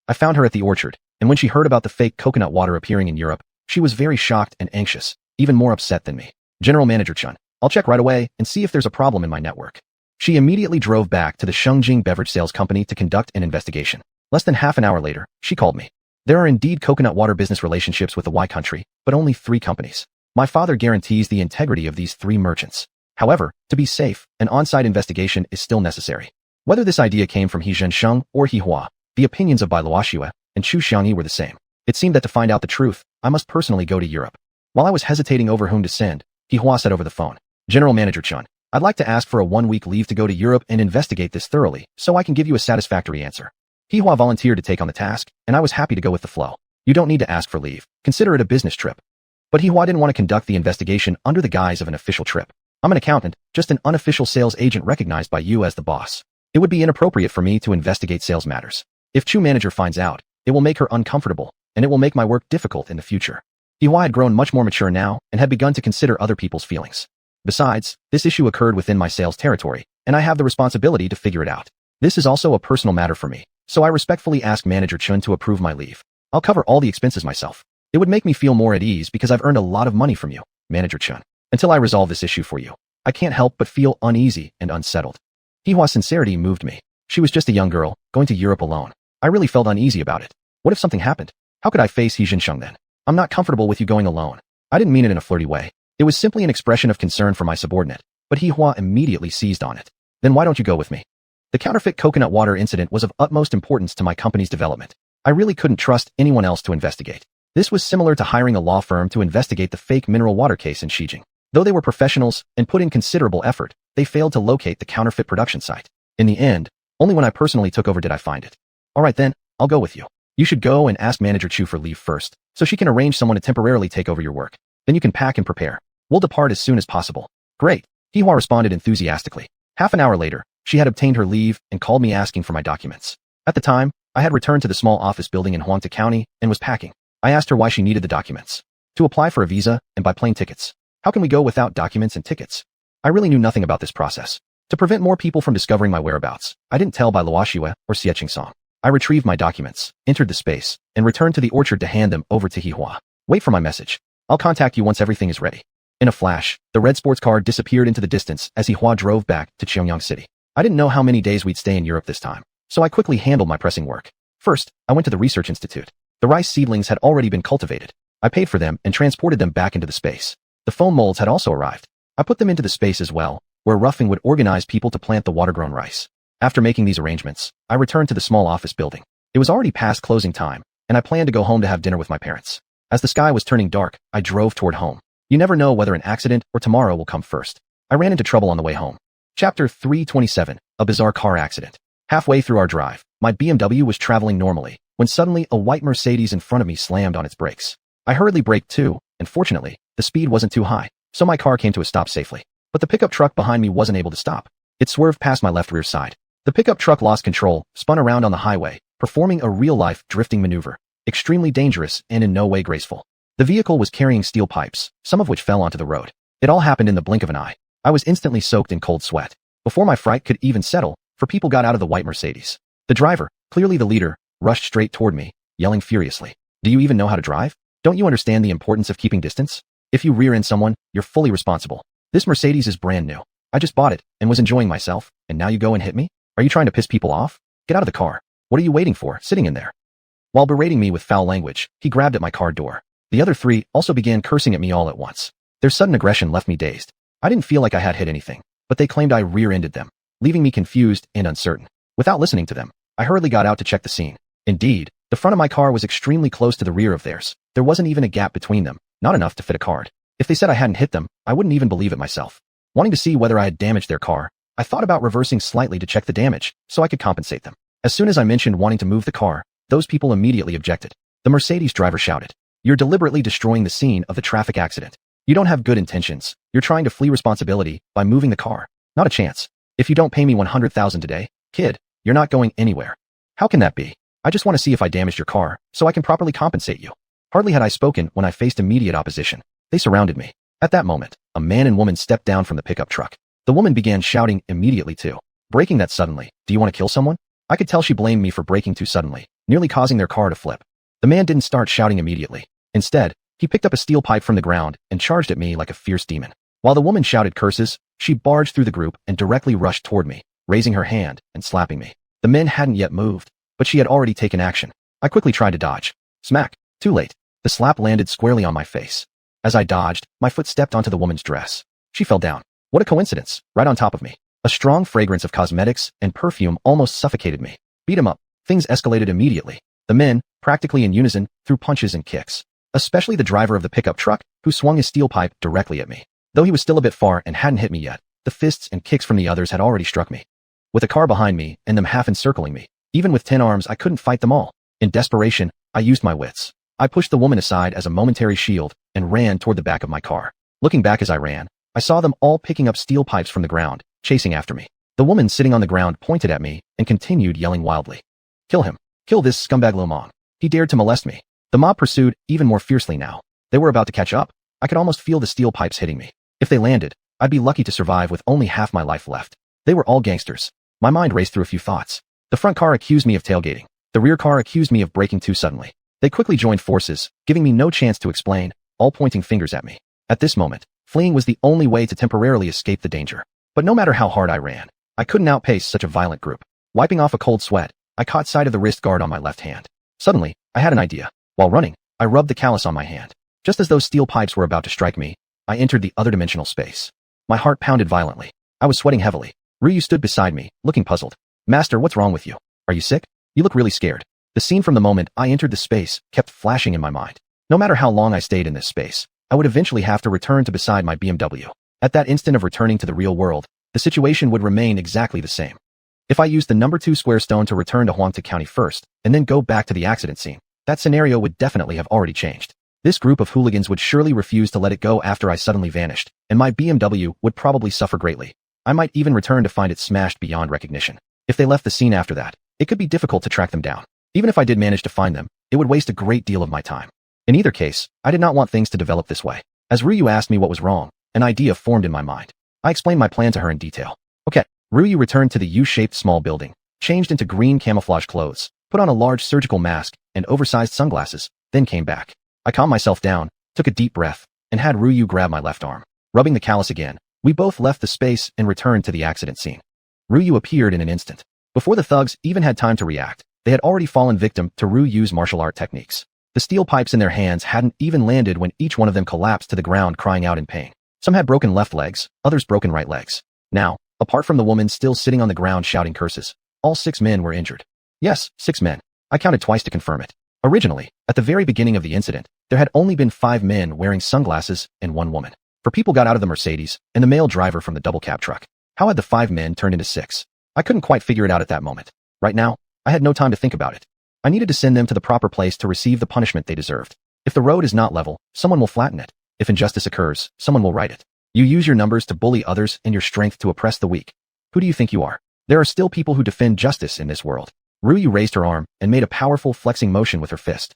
I found her at the orchard, and when she heard about the fake coconut water appearing in Europe, she was very shocked and anxious, even more upset than me. General Manager Chun, I'll check right away and see if there's a problem in my network. She immediately drove back to the Shengjing beverage sales company to conduct an investigation. Less than half an hour later, she called me. There are indeed coconut water business relationships with the Y country, but only 3 companies. My father guarantees the integrity of these 3 merchants. However, to be safe, an on-site investigation is still necessary. Whether this idea came from He Zhensheng or Hihua, the opinions of Bai Luoxue and Xiuxian were the same. It seemed that to find out the truth, I must personally go to Europe. While I was hesitating over whom to send, Hihua said over the phone, General Manager Chun, I'd like to ask for a 1-week leave to go to Europe and investigate this thoroughly, so I can give you a satisfactory answer. Hihua volunteered to take on the task, and I was happy to go with the flow. You don't need to ask for leave. Consider it a business trip. But Hihua didn't want to conduct the investigation under the guise of an official trip. I'm an accountant, just an unofficial sales agent recognized by you as the boss. It would be inappropriate for me to investigate sales matters. If Chu Manager finds out, it will make her uncomfortable, and it will make my work difficult in the future. Hihua had grown much more mature now and had begun to consider other people's feelings. Besides, this issue occurred within my sales territory, and I have the responsibility to figure it out. This is also a personal matter for me, so I respectfully ask Manager Chun to approve my leave. I'll cover all the expenses myself. It would make me feel more at ease because I've earned a lot of money from you, Manager Chun. Until I resolve this issue for you, I can't help but feel uneasy and unsettled. Hihua's sincerity moved me. She was just a young girl, going to Europe alone. I really felt uneasy about it. What if something happened? How could I face He Zhensheng then? I'm not comfortable with you going alone. I didn't mean it in a flirty way. It was simply an expression of concern for my subordinate, but Hihua immediately seized on it. Then why don't you go with me? The counterfeit coconut water incident was of utmost importance to my company's development. I really couldn't trust anyone else to investigate. This was similar to hiring a law firm to investigate the fake mineral water case in Xijing. Though they were professionals and put in considerable effort, they failed to locate the counterfeit production site. In the end, only when I personally took over did I find it. All right then, I'll go with you. You should go and ask Manager Chu for leave first, so she can arrange someone to temporarily take over your work. Then you can pack and prepare. We'll depart as soon as possible. Great, Hihua responded enthusiastically. Half an hour later, she had obtained her leave and called me asking for my documents. At the time, I had returned to the small office building in Huangta County and was packing. I asked her why she needed the documents. To apply for a visa and buy plane tickets. How can we go without documents and tickets? I really knew nothing about this process. To prevent more people from discovering my whereabouts, I didn't tell Bai Luoxue or Xie Song. I retrieved my documents, entered the space, and returned to the orchard to hand them over to Hihua. Wait for my message. I'll contact you once everything is ready. In a flash, the red sports car disappeared into the distance as Hihua drove back to Xiangyang City. I didn't know how many days we'd stay in Europe this time, so I quickly handled my pressing work. First, I went to the research institute. The rice seedlings had already been cultivated. I paid for them and transported them back into the space. The foam molds had also arrived. I put them into the space as well, where Ruffing would organize people to plant the water-grown rice. After making these arrangements, I returned to the small office building. It was already past closing time, and I planned to go home to have dinner with my parents. As the sky was turning dark, I drove toward home. You never know whether an accident or tomorrow will come first. I ran into trouble on the way home. Chapter 327, A Bizarre Car Accident. Halfway through our drive, my BMW was traveling normally, when suddenly a white Mercedes in front of me slammed on its brakes. I hurriedly braked too, and fortunately, the speed wasn't too high, so my car came to a stop safely. But the pickup truck behind me wasn't able to stop. It swerved past my left rear side. The pickup truck lost control, spun around on the highway, performing a real-life drifting maneuver, extremely dangerous and in no way graceful. The vehicle was carrying steel pipes, some of which fell onto the road. It all happened in the blink of an eye. I was instantly soaked in cold sweat. Before my fright could even settle, four people got out of the white Mercedes. The driver, clearly the leader, rushed straight toward me, yelling furiously. Do you even know how to drive? Don't you understand the importance of keeping distance? If you rear-end someone, you're fully responsible. This Mercedes is brand new. I just bought it and was enjoying myself, and now you go and hit me? Are you trying to piss people off? Get out of the car. What are you waiting for, sitting in there? While berating me with foul language, he grabbed at my car door. The other three also began cursing at me all at once. Their sudden aggression left me dazed. I didn't feel like I had hit anything, but they claimed I rear-ended them, leaving me confused and uncertain. Without listening to them, I hurriedly got out to check the scene. Indeed, the front of my car was extremely close to the rear of theirs. There wasn't even a gap between them, not enough to fit a card. If they said I hadn't hit them, I wouldn't even believe it myself. Wanting to see whether I had damaged their car, I thought about reversing slightly to check the damage, so I could compensate them. As soon as I mentioned wanting to move the car, those people immediately objected. The Mercedes driver shouted, "You're deliberately destroying the scene of the traffic accident. You don't have good intentions. You're trying to flee responsibility by moving the car. Not a chance. If you don't pay me 100,000 today, kid, you're not going anywhere." How can that be? I just want to see if I damaged your car, so I can properly compensate you. Hardly had I spoken when I faced immediate opposition. They surrounded me. At that moment, a man and woman stepped down from the pickup truck. The woman began shouting immediately too, braking that suddenly. Do you want to kill someone? I could tell she blamed me for braking too suddenly, nearly causing their car to flip. The man didn't start shouting immediately. Instead, he picked up a steel pipe from the ground and charged at me like a fierce demon. While the woman shouted curses, she barged through the group and directly rushed toward me, raising her hand and slapping me. The men hadn't yet moved, but she had already taken action. I quickly tried to dodge. Smack! Too late. The slap landed squarely on my face. As I dodged, my foot stepped onto the woman's dress. She fell down. What a coincidence, right on top of me. A strong fragrance of cosmetics and perfume almost suffocated me. Beat him up. Things escalated immediately. The men, practically in unison, threw punches and kicks. Especially the driver of the pickup truck, who swung his steel pipe directly at me. Though he was still a bit far and hadn't hit me yet, the fists and kicks from the others had already struck me. With a car behind me and them half encircling me, even with 10 arms I couldn't fight them all. In desperation, I used my wits. I pushed the woman aside as a momentary shield and ran toward the back of my car. Looking back as I ran, I saw them all picking up steel pipes from the ground, chasing after me. The woman sitting on the ground pointed at me and continued yelling wildly. Kill him. Kill this scumbag Lomong. He dared to molest me. The mob pursued even more fiercely now. They were about to catch up. I could almost feel the steel pipes hitting me. If they landed, I'd be lucky to survive with only half my life left. They were all gangsters. My mind raced through a few thoughts. The front car accused me of tailgating. The rear car accused me of braking too suddenly. They quickly joined forces, giving me no chance to explain, all pointing fingers at me. At this moment, fleeing was the only way to temporarily escape the danger. But no matter how hard I ran, I couldn't outpace such a violent group. Wiping off a cold sweat, I caught sight of the wrist guard on my left hand. Suddenly, I had an idea. While running, I rubbed the callus on my hand. Just as those steel pipes were about to strike me, I entered the other dimensional space. My heart pounded violently. I was sweating heavily. Ryu stood beside me, looking puzzled. Master, what's wrong with you? Are you sick? You look really scared. The scene from the moment I entered the space kept flashing in my mind. No matter how long I stayed in this space, I would eventually have to return to beside my BMW. At that instant of returning to the real world, the situation would remain exactly the same. If I used the number 2 square stone to return to Huangta County first, and then go back to the accident scene, that scenario would definitely have already changed. This group of hooligans would surely refuse to let it go after I suddenly vanished, and my BMW would probably suffer greatly. I might even return to find it smashed beyond recognition. If they left the scene after that, it could be difficult to track them down. Even if I did manage to find them, it would waste a great deal of my time. In either case, I did not want things to develop this way. As Ryu asked me what was wrong, an idea formed in my mind. I explained my plan to her in detail. Okay, Ryu returned to the U-shaped small building, changed into green camouflage clothes, put on a large surgical mask and oversized sunglasses, then came back. I calmed myself down, took a deep breath, and had Ryu grab my left arm. Rubbing the callus again, we both left the space and returned to the accident scene. Ryu appeared in an instant. Before the thugs even had time to react, they had already fallen victim to Ryu's martial art techniques. The steel pipes in their hands hadn't even landed when each one of them collapsed to the ground crying out in pain. Some had broken left legs, others broken right legs. Now, apart from the woman still sitting on the ground shouting curses, all 6 men were injured. Yes, 6 men. I counted twice to confirm it. Originally, at the very beginning of the incident, there had only been 5 men wearing sunglasses and 1 woman. 4 people got out of the Mercedes, and the male driver from the double cab truck. How had the 5 men turned into 6? I couldn't quite figure it out at that moment. Right now, I had no time to think about it. I needed to send them to the proper place to receive the punishment they deserved. If the road is not level, someone will flatten it. If injustice occurs, someone will right it. You use your numbers to bully others and your strength to oppress the weak. Who do you think you are? There are still people who defend justice in this world. Ruyu raised her arm and made a powerful flexing motion with her fist.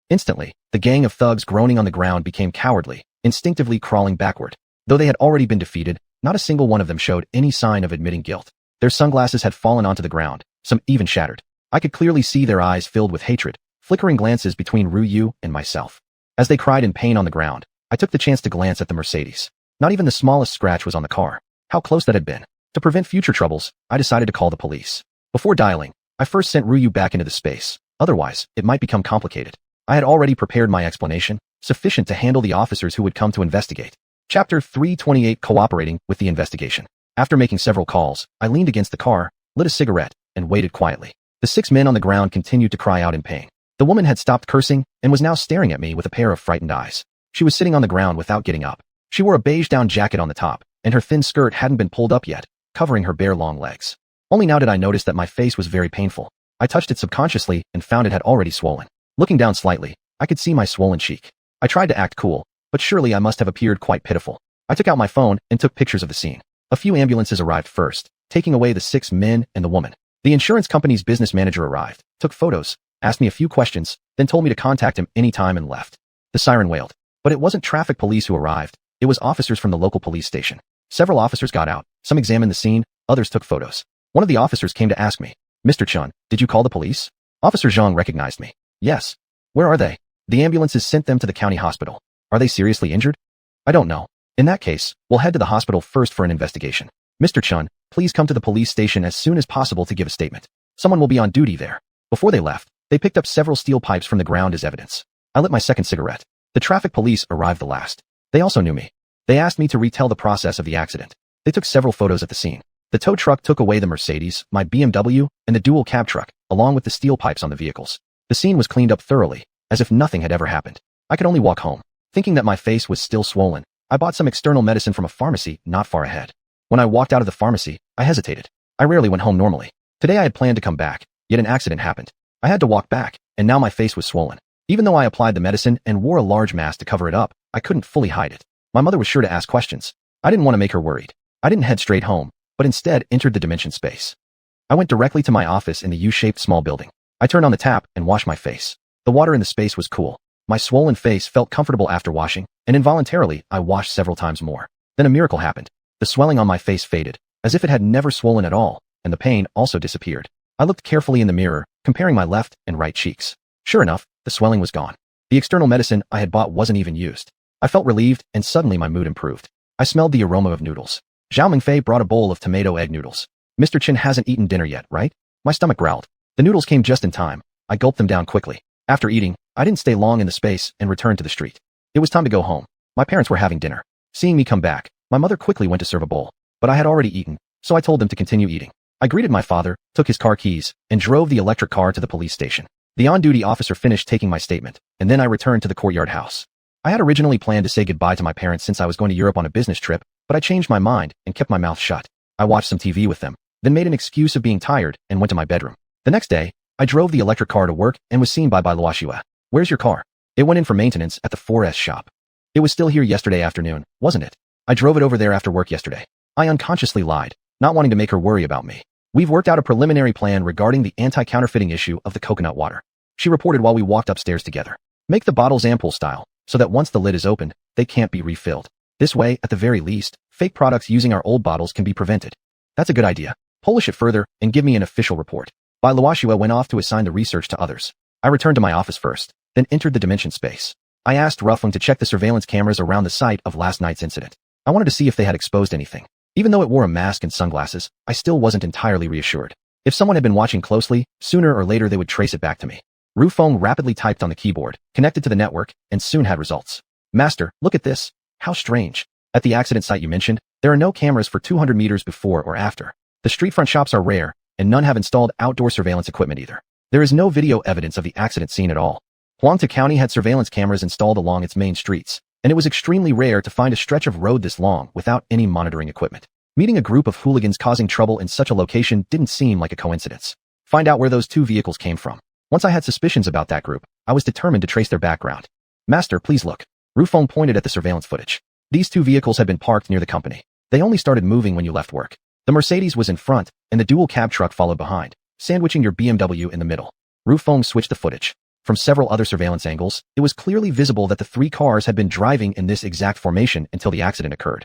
Instantly, the gang of thugs groaning on the ground became cowardly, instinctively crawling backward. Though they had already been defeated, not a single one of them showed any sign of admitting guilt. Their sunglasses had fallen onto the ground, some even shattered. I could clearly see their eyes filled with hatred, flickering glances between Ruyu and myself. As they cried in pain on the ground, I took the chance to glance at the Mercedes. Not even the smallest scratch was on the car. How close that had been. To prevent future troubles, I decided to call the police. Before dialing, I first sent Ruyu back into the space. Otherwise, it might become complicated. I had already prepared my explanation, sufficient to handle the officers who would come to investigate. Chapter 328 Cooperating with the Investigation. After making several calls, I leaned against the car, lit a cigarette, and waited quietly. The 6 men on the ground continued to cry out in pain. The woman had stopped cursing and was now staring at me with a pair of frightened eyes. She was sitting on the ground without getting up. She wore a beige down jacket on the top, and her thin skirt hadn't been pulled up yet, covering her bare long legs. Only now did I notice that my face was very painful. I touched it subconsciously and found it had already swollen. Looking down slightly, I could see my swollen cheek. I tried to act cool, but surely I must have appeared quite pitiful. I took out my phone and took pictures of the scene. A few ambulances arrived first, taking away the 6 men and the woman. The insurance company's business manager arrived, took photos, asked me a few questions, then told me to contact him anytime and left. The siren wailed. But it wasn't traffic police who arrived, it was officers from the local police station. Several officers got out, some examined the scene, others took photos. One of the officers came to ask me, "Mr. Chun, did you call the police?" Officer Zhang recognized me. "Yes." "Where are they?" "The ambulances sent them to the county hospital." "Are they seriously injured?" "I don't know." "In that case, we'll head to the hospital first for an investigation. Mr. Chun, please come to the police station as soon as possible to give a statement. Someone will be on duty there." Before they left, they picked up several steel pipes from the ground as evidence. I lit my second cigarette. The traffic police arrived the last. They also knew me. They asked me to retell the process of the accident. They took several photos at the scene. The tow truck took away the Mercedes, my BMW, and the dual cab truck, along with the steel pipes on the vehicles. The scene was cleaned up thoroughly, as if nothing had ever happened. I could only walk home. Thinking that my face was still swollen, I bought some external medicine from a pharmacy not far ahead. When I walked out of the pharmacy, I hesitated. I rarely went home normally. Today I had planned to come back, yet an accident happened. I had to walk back, and now my face was swollen. Even though I applied the medicine and wore a large mask to cover it up, I couldn't fully hide it. My mother was sure to ask questions. I didn't want to make her worried. I didn't head straight home, but instead entered the dimension space. I went directly to my office in the U-shaped small building. I turned on the tap and washed my face. The water in the space was cool. My swollen face felt comfortable after washing, and involuntarily, I washed several times more. Then a miracle happened. The swelling on my face faded, as if it had never swollen at all, and the pain also disappeared. I looked carefully in the mirror, comparing my left and right cheeks. Sure enough, the swelling was gone. The external medicine I had bought wasn't even used. I felt relieved, and suddenly my mood improved. I smelled the aroma of noodles. Zhao Mingfei brought a bowl of tomato egg noodles. "Mr. Chen hasn't eaten dinner yet, right?" My stomach growled. The noodles came just in time. I gulped them down quickly. After eating, I didn't stay long in the space and returned to the street. It was time to go home. My parents were having dinner. Seeing me come back, my mother quickly went to serve a bowl. But I had already eaten, so I told them to continue eating. I greeted my father, took his car keys, and drove the electric car to the police station. The on-duty officer finished taking my statement, and then I returned to the courtyard house. I had originally planned to say goodbye to my parents since I was going to Europe on a business trip, but I changed my mind and kept my mouth shut. I watched some TV with them, then made an excuse of being tired and went to my bedroom. The next day, I drove the electric car to work and was seen by Luoxue. "Where's your car?" "It went in for maintenance at the 4S shop." "It was still here yesterday afternoon, wasn't it?" "I drove it over there after work yesterday." I unconsciously lied, not wanting to make her worry about me. "We've worked out a preliminary plan regarding the anti-counterfeiting issue of the coconut water," she reported while we walked upstairs together. "Make the bottles ampoule style, so that once the lid is opened, they can't be refilled. This way, at the very least, fake products using our old bottles can be prevented." "That's a good idea. Polish it further and give me an official report." Luoxue went off to assign the research to others. I returned to my office first, then entered the dimension space. I asked Ruffling to check the surveillance cameras around the site of last night's incident. I wanted to see if they had exposed anything. Even though it wore a mask and sunglasses, I still wasn't entirely reassured. If someone had been watching closely, sooner or later they would trace it back to me. Ru Feng rapidly typed on the keyboard, connected to the network, and soon had results. "Master, look at this. How strange. At the accident site you mentioned, there are no cameras for 200 meters before or after. The street front shops are rare, and none have installed outdoor surveillance equipment either. There is no video evidence of the accident scene at all. Huangta County had surveillance cameras installed along its main streets, and it was extremely rare to find a stretch of road this long without any monitoring equipment. Meeting a group of hooligans causing trouble in such a location didn't seem like a coincidence. Find out where those 2 vehicles came from. Once I had suspicions about that group, I was determined to trace their background. Master, please look. Rufeng pointed at the surveillance footage. These two vehicles had been parked near the company. They only started moving when you left work. The Mercedes was in front, and the dual cab truck followed behind, sandwiching your BMW in the middle. Rufeng switched the footage. From several other surveillance angles, it was clearly visible that the three cars had been driving in this exact formation until the accident occurred.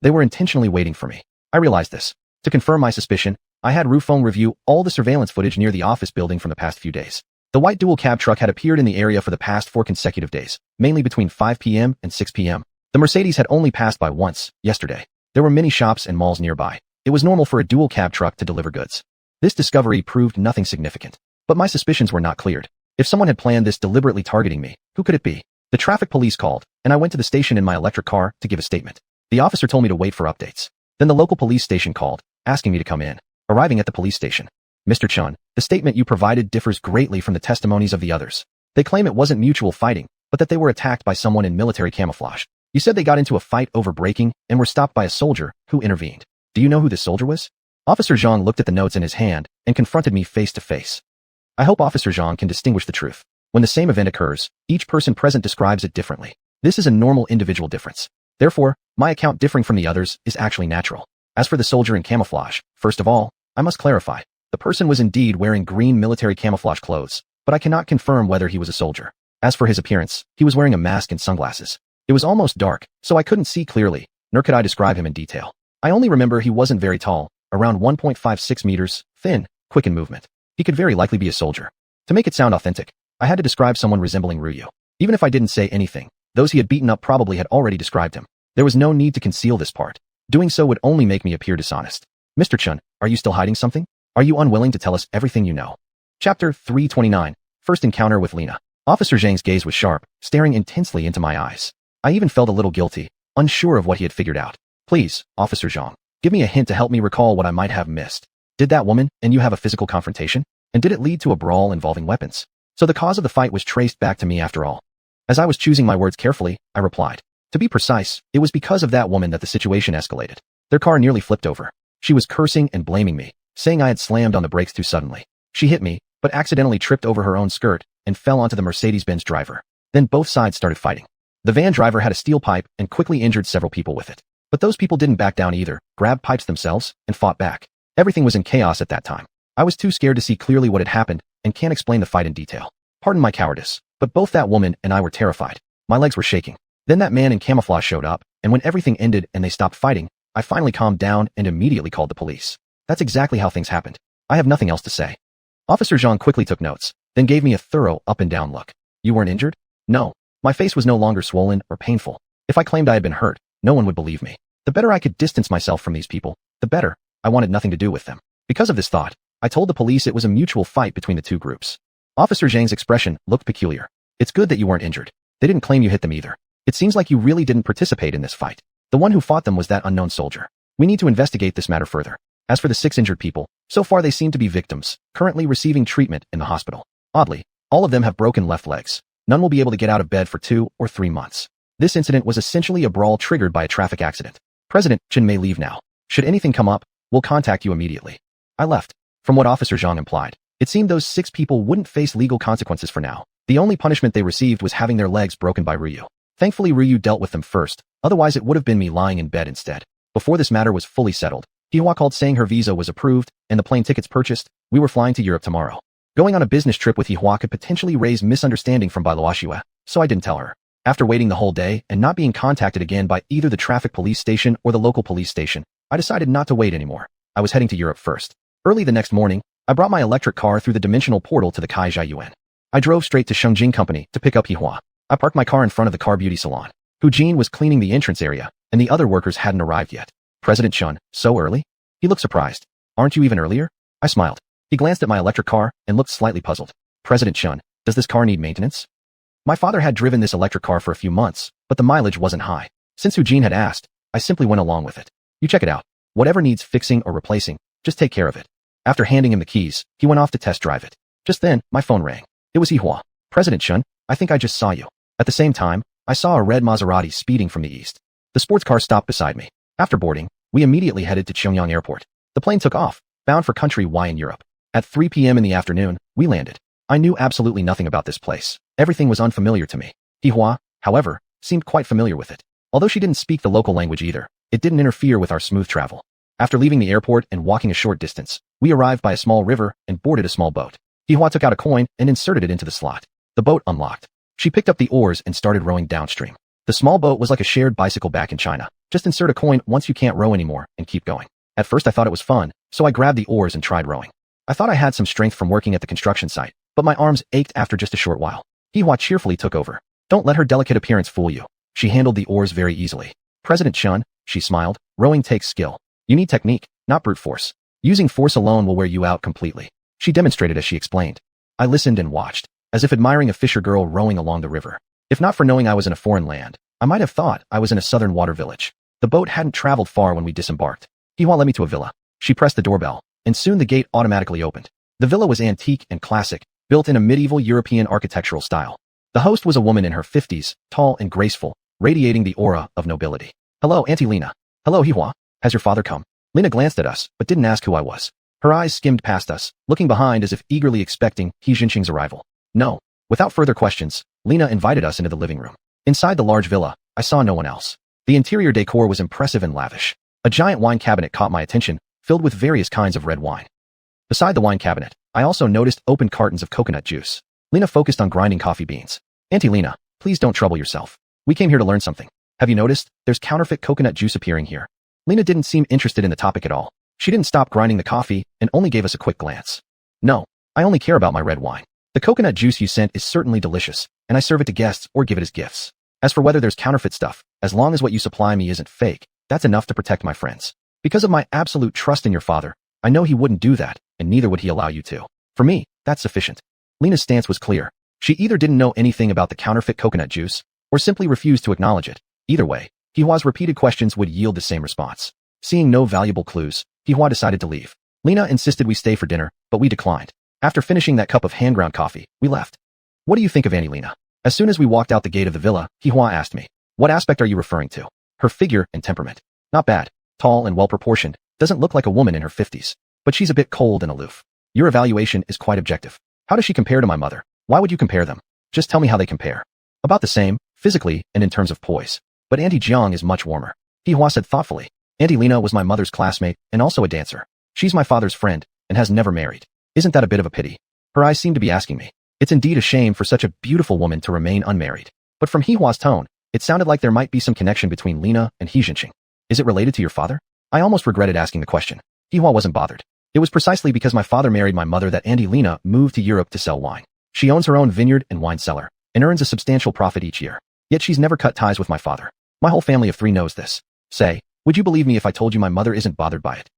They were intentionally waiting for me. I realized this. To confirm my suspicion, I had Rufeng review all the surveillance footage near the office building from the past few days. The white dual cab truck had appeared in the area for the past 4 consecutive days, mainly between 5 p.m. and 6 p.m. The Mercedes had only passed by once, yesterday. There were many shops and malls nearby. It was normal for a dual cab truck to deliver goods. This discovery proved nothing significant. But my suspicions were not cleared. If someone had planned this deliberately targeting me, who could it be? The traffic police called, and I went to the station in my electric car to give a statement. The officer told me to wait for updates. Then the local police station called, asking me to come in. Arriving at the police station. Mr. Chun, the statement you provided differs greatly from the testimonies of the others. They claim it wasn't mutual fighting, but that they were attacked by someone in military camouflage. You said they got into a fight over braking and were stopped by a soldier who intervened. Do you know who this soldier was? Officer Zhang looked at the notes in his hand and confronted me face to face. I hope Officer Zhang can distinguish the truth. When the same event occurs, each person present describes it differently. This is a normal individual difference. Therefore, my account differing from the others is actually natural. As for the soldier in camouflage, first of all, I must clarify. The person was indeed wearing green military camouflage clothes, but I cannot confirm whether he was a soldier. As for his appearance, he was wearing a mask and sunglasses. It was almost dark, so I couldn't see clearly, nor could I describe him in detail. I only remember he wasn't very tall, around 1.56 meters, thin, quick in movement. He could very likely be a soldier. To make it sound authentic, I had to describe someone resembling Ryu. Even if I didn't say anything, those he had beaten up probably had already described him. There was no need to conceal this part. Doing so would only make me appear dishonest. Mr. Chun, are you still hiding something? Are you unwilling to tell us everything you know? Chapter 329. First Encounter with Lena. Officer Zhang's gaze was sharp, staring intensely into my eyes. I even felt a little guilty, unsure of what he had figured out. Please, Officer Zhang, give me a hint to help me recall what I might have missed. Did that woman and you have a physical confrontation? And did it lead to a brawl involving weapons? So the cause of the fight was traced back to me after all. As I was choosing my words carefully, I replied. To be precise, it was because of that woman that the situation escalated. Their car nearly flipped over. She was cursing and blaming me, saying I had slammed on the brakes too suddenly. She hit me, but accidentally tripped over her own skirt and fell onto the Mercedes-Benz driver. Then both sides started fighting. The van driver had a steel pipe and quickly injured several people with it. But those people didn't back down either, grabbed pipes themselves, and fought back. Everything was in chaos at that time. I was too scared to see clearly what had happened and can't explain the fight in detail. Pardon my cowardice, but both that woman and I were terrified. My legs were shaking. Then that man in camouflage showed up, and when everything ended and they stopped fighting, I finally calmed down and immediately called the police. That's exactly how things happened. I have nothing else to say. Officer Zhang quickly took notes, then gave me a thorough up-and-down look. You weren't injured? No. My face was no longer swollen or painful. If I claimed I had been hurt, no one would believe me. The better I could distance myself from these people, the better. I wanted nothing to do with them. Because of this thought, I told the police it was a mutual fight between the two groups. Officer Zhang's expression looked peculiar. It's good that you weren't injured. They didn't claim you hit them either. It seems like you really didn't participate in this fight. The one who fought them was that unknown soldier. We need to investigate this matter further. As for the 6 injured people, so far they seem to be victims, currently receiving treatment in the hospital. Oddly, all of them have broken left legs. None will be able to get out of bed for 2 or 3 months. This incident was essentially a brawl triggered by a traffic accident. President Chen may leave now. Should anything come up, we'll contact you immediately. I left. From what Officer Zhang implied, it seemed those 6 people wouldn't face legal consequences for now. The only punishment they received was having their legs broken by Ryu. Thankfully Ryu dealt with them first, otherwise it would have been me lying in bed instead. Before this matter was fully settled, Xiuxian called saying her visa was approved and the plane tickets purchased. We were flying to Europe tomorrow. Going on a business trip with Xiuxian could potentially raise misunderstanding from Bailuoxue, so I didn't tell her. After waiting the whole day and not being contacted again by either the traffic police station or the local police station, I decided not to wait anymore. I was heading to Europe first. Early the next morning, I brought my electric car through the dimensional portal to the xiuxian. I drove straight to Shungjing Company to pick up Xiuxian. I parked my car in front of the car beauty salon. Jean was cleaning the entrance area, and the other workers hadn't arrived yet. President Chun, so early? He looked surprised. Aren't you even earlier? I smiled. He glanced at my electric car and looked slightly puzzled. President Chun, does this car need maintenance? My father had driven this electric car for a few months, but the mileage wasn't high. Since Jean had asked, I simply went along with it. You check it out. Whatever needs fixing or replacing, just take care of it. After handing him the keys, he went off to test drive it. Just then, my phone rang. It was Xiuxian. President Chun, I think I just saw you. At the same time, I saw a red Maserati speeding from the east. The sports car stopped beside me. After boarding, we immediately headed to Xiuxian Airport. The plane took off, bound for country Y in Europe. At 3 p.m. in the afternoon, we landed. I knew absolutely nothing about this place. Everything was unfamiliar to me. Hihua, however, seemed quite familiar with it. Although she didn't speak the local language either, it didn't interfere with our smooth travel. After leaving the airport and walking a short distance, we arrived by a small river and boarded a small boat. Hihua took out a coin and inserted it into the slot. The boat unlocked. She picked up the oars and started rowing downstream. The small boat was like a shared bicycle back in China. Just insert a coin once you can't row anymore and keep going. At first I thought it was fun, so I grabbed the oars and tried rowing. I thought I had some strength from working at the construction site, but my arms ached after just a short while. Hihua cheerfully took over. Don't let her delicate appearance fool you. She handled the oars very easily. President Chun, she smiled, rowing takes skill. You need technique, not brute force. Using force alone will wear you out completely. She demonstrated as she explained. I listened and watched, as if admiring a fisher girl rowing along the river. If not for knowing I was in a foreign land, I might have thought I was in a southern water village. The boat hadn't traveled far when we disembarked. Hihua led me to a villa. She pressed the doorbell, and soon the gate automatically opened. The villa was antique and classic, built in a medieval European architectural style. The host was a woman in her 50s, tall and graceful, radiating the aura of nobility. Hello, Auntie Lena. Hello, Hihua. Has your father come? Lena glanced at us, but didn't ask who I was. Her eyes skimmed past us, looking behind as if eagerly expecting xiuxian's arrival. No. Without further questions, Lena invited us into the living room. Inside the large villa, I saw no one else. The interior decor was impressive and lavish. A giant wine cabinet caught my attention, filled with various kinds of red wine. Beside the wine cabinet, I also noticed open cartons of coconut juice. Lena focused on grinding coffee beans. Auntie Lena, please don't trouble yourself. We came here to learn something. Have you noticed? There's counterfeit coconut juice appearing here. Lena didn't seem interested in the topic at all. She didn't stop grinding the coffee and only gave us a quick glance. No, I only care about my red wine. The coconut juice you sent is certainly delicious, and I serve it to guests or give it as gifts. As for whether there's counterfeit stuff, as long as what you supply me isn't fake, that's enough to protect my friends. Because of my absolute trust in your father, I know he wouldn't do that, and neither would he allow you to. For me, that's sufficient. Lena's stance was clear. She either didn't know anything about the counterfeit coconut juice, or simply refused to acknowledge it. Either way, Hihua's repeated questions would yield the same response. Seeing no valuable clues, Hihua decided to leave. Lena insisted we stay for dinner, but we declined. After finishing that cup of hand-ground coffee, we left. What do you think of Auntie Lena? As soon as we walked out the gate of the villa, Hihua asked me, what aspect are you referring to? Her figure and temperament. Not bad. Tall and well-proportioned, doesn't look like a woman in her 50s. But she's a bit cold and aloof. Your evaluation is quite objective. How does she compare to my mother? Why would you compare them? Just tell me how they compare. About the same, physically and in terms of poise. But Auntie Jiang is much warmer. Hihua said thoughtfully. Auntie Lena was my mother's classmate and also a dancer. She's my father's friend and has never married. Isn't that a bit of a pity? Her eyes seemed to be asking me. It's indeed a shame for such a beautiful woman to remain unmarried. But from Hihua's tone, it sounded like there might be some connection between Lena and xiuxian. Is it related to your father? I almost regretted asking the question. Hihua wasn't bothered. It was precisely because my father married my mother that Auntie Lena moved to Europe to sell wine. She owns her own vineyard and wine cellar, and earns a substantial profit each year. Yet she's never cut ties with my father. My whole family of 3 knows this. Say, would you believe me if I told you my mother isn't bothered by it?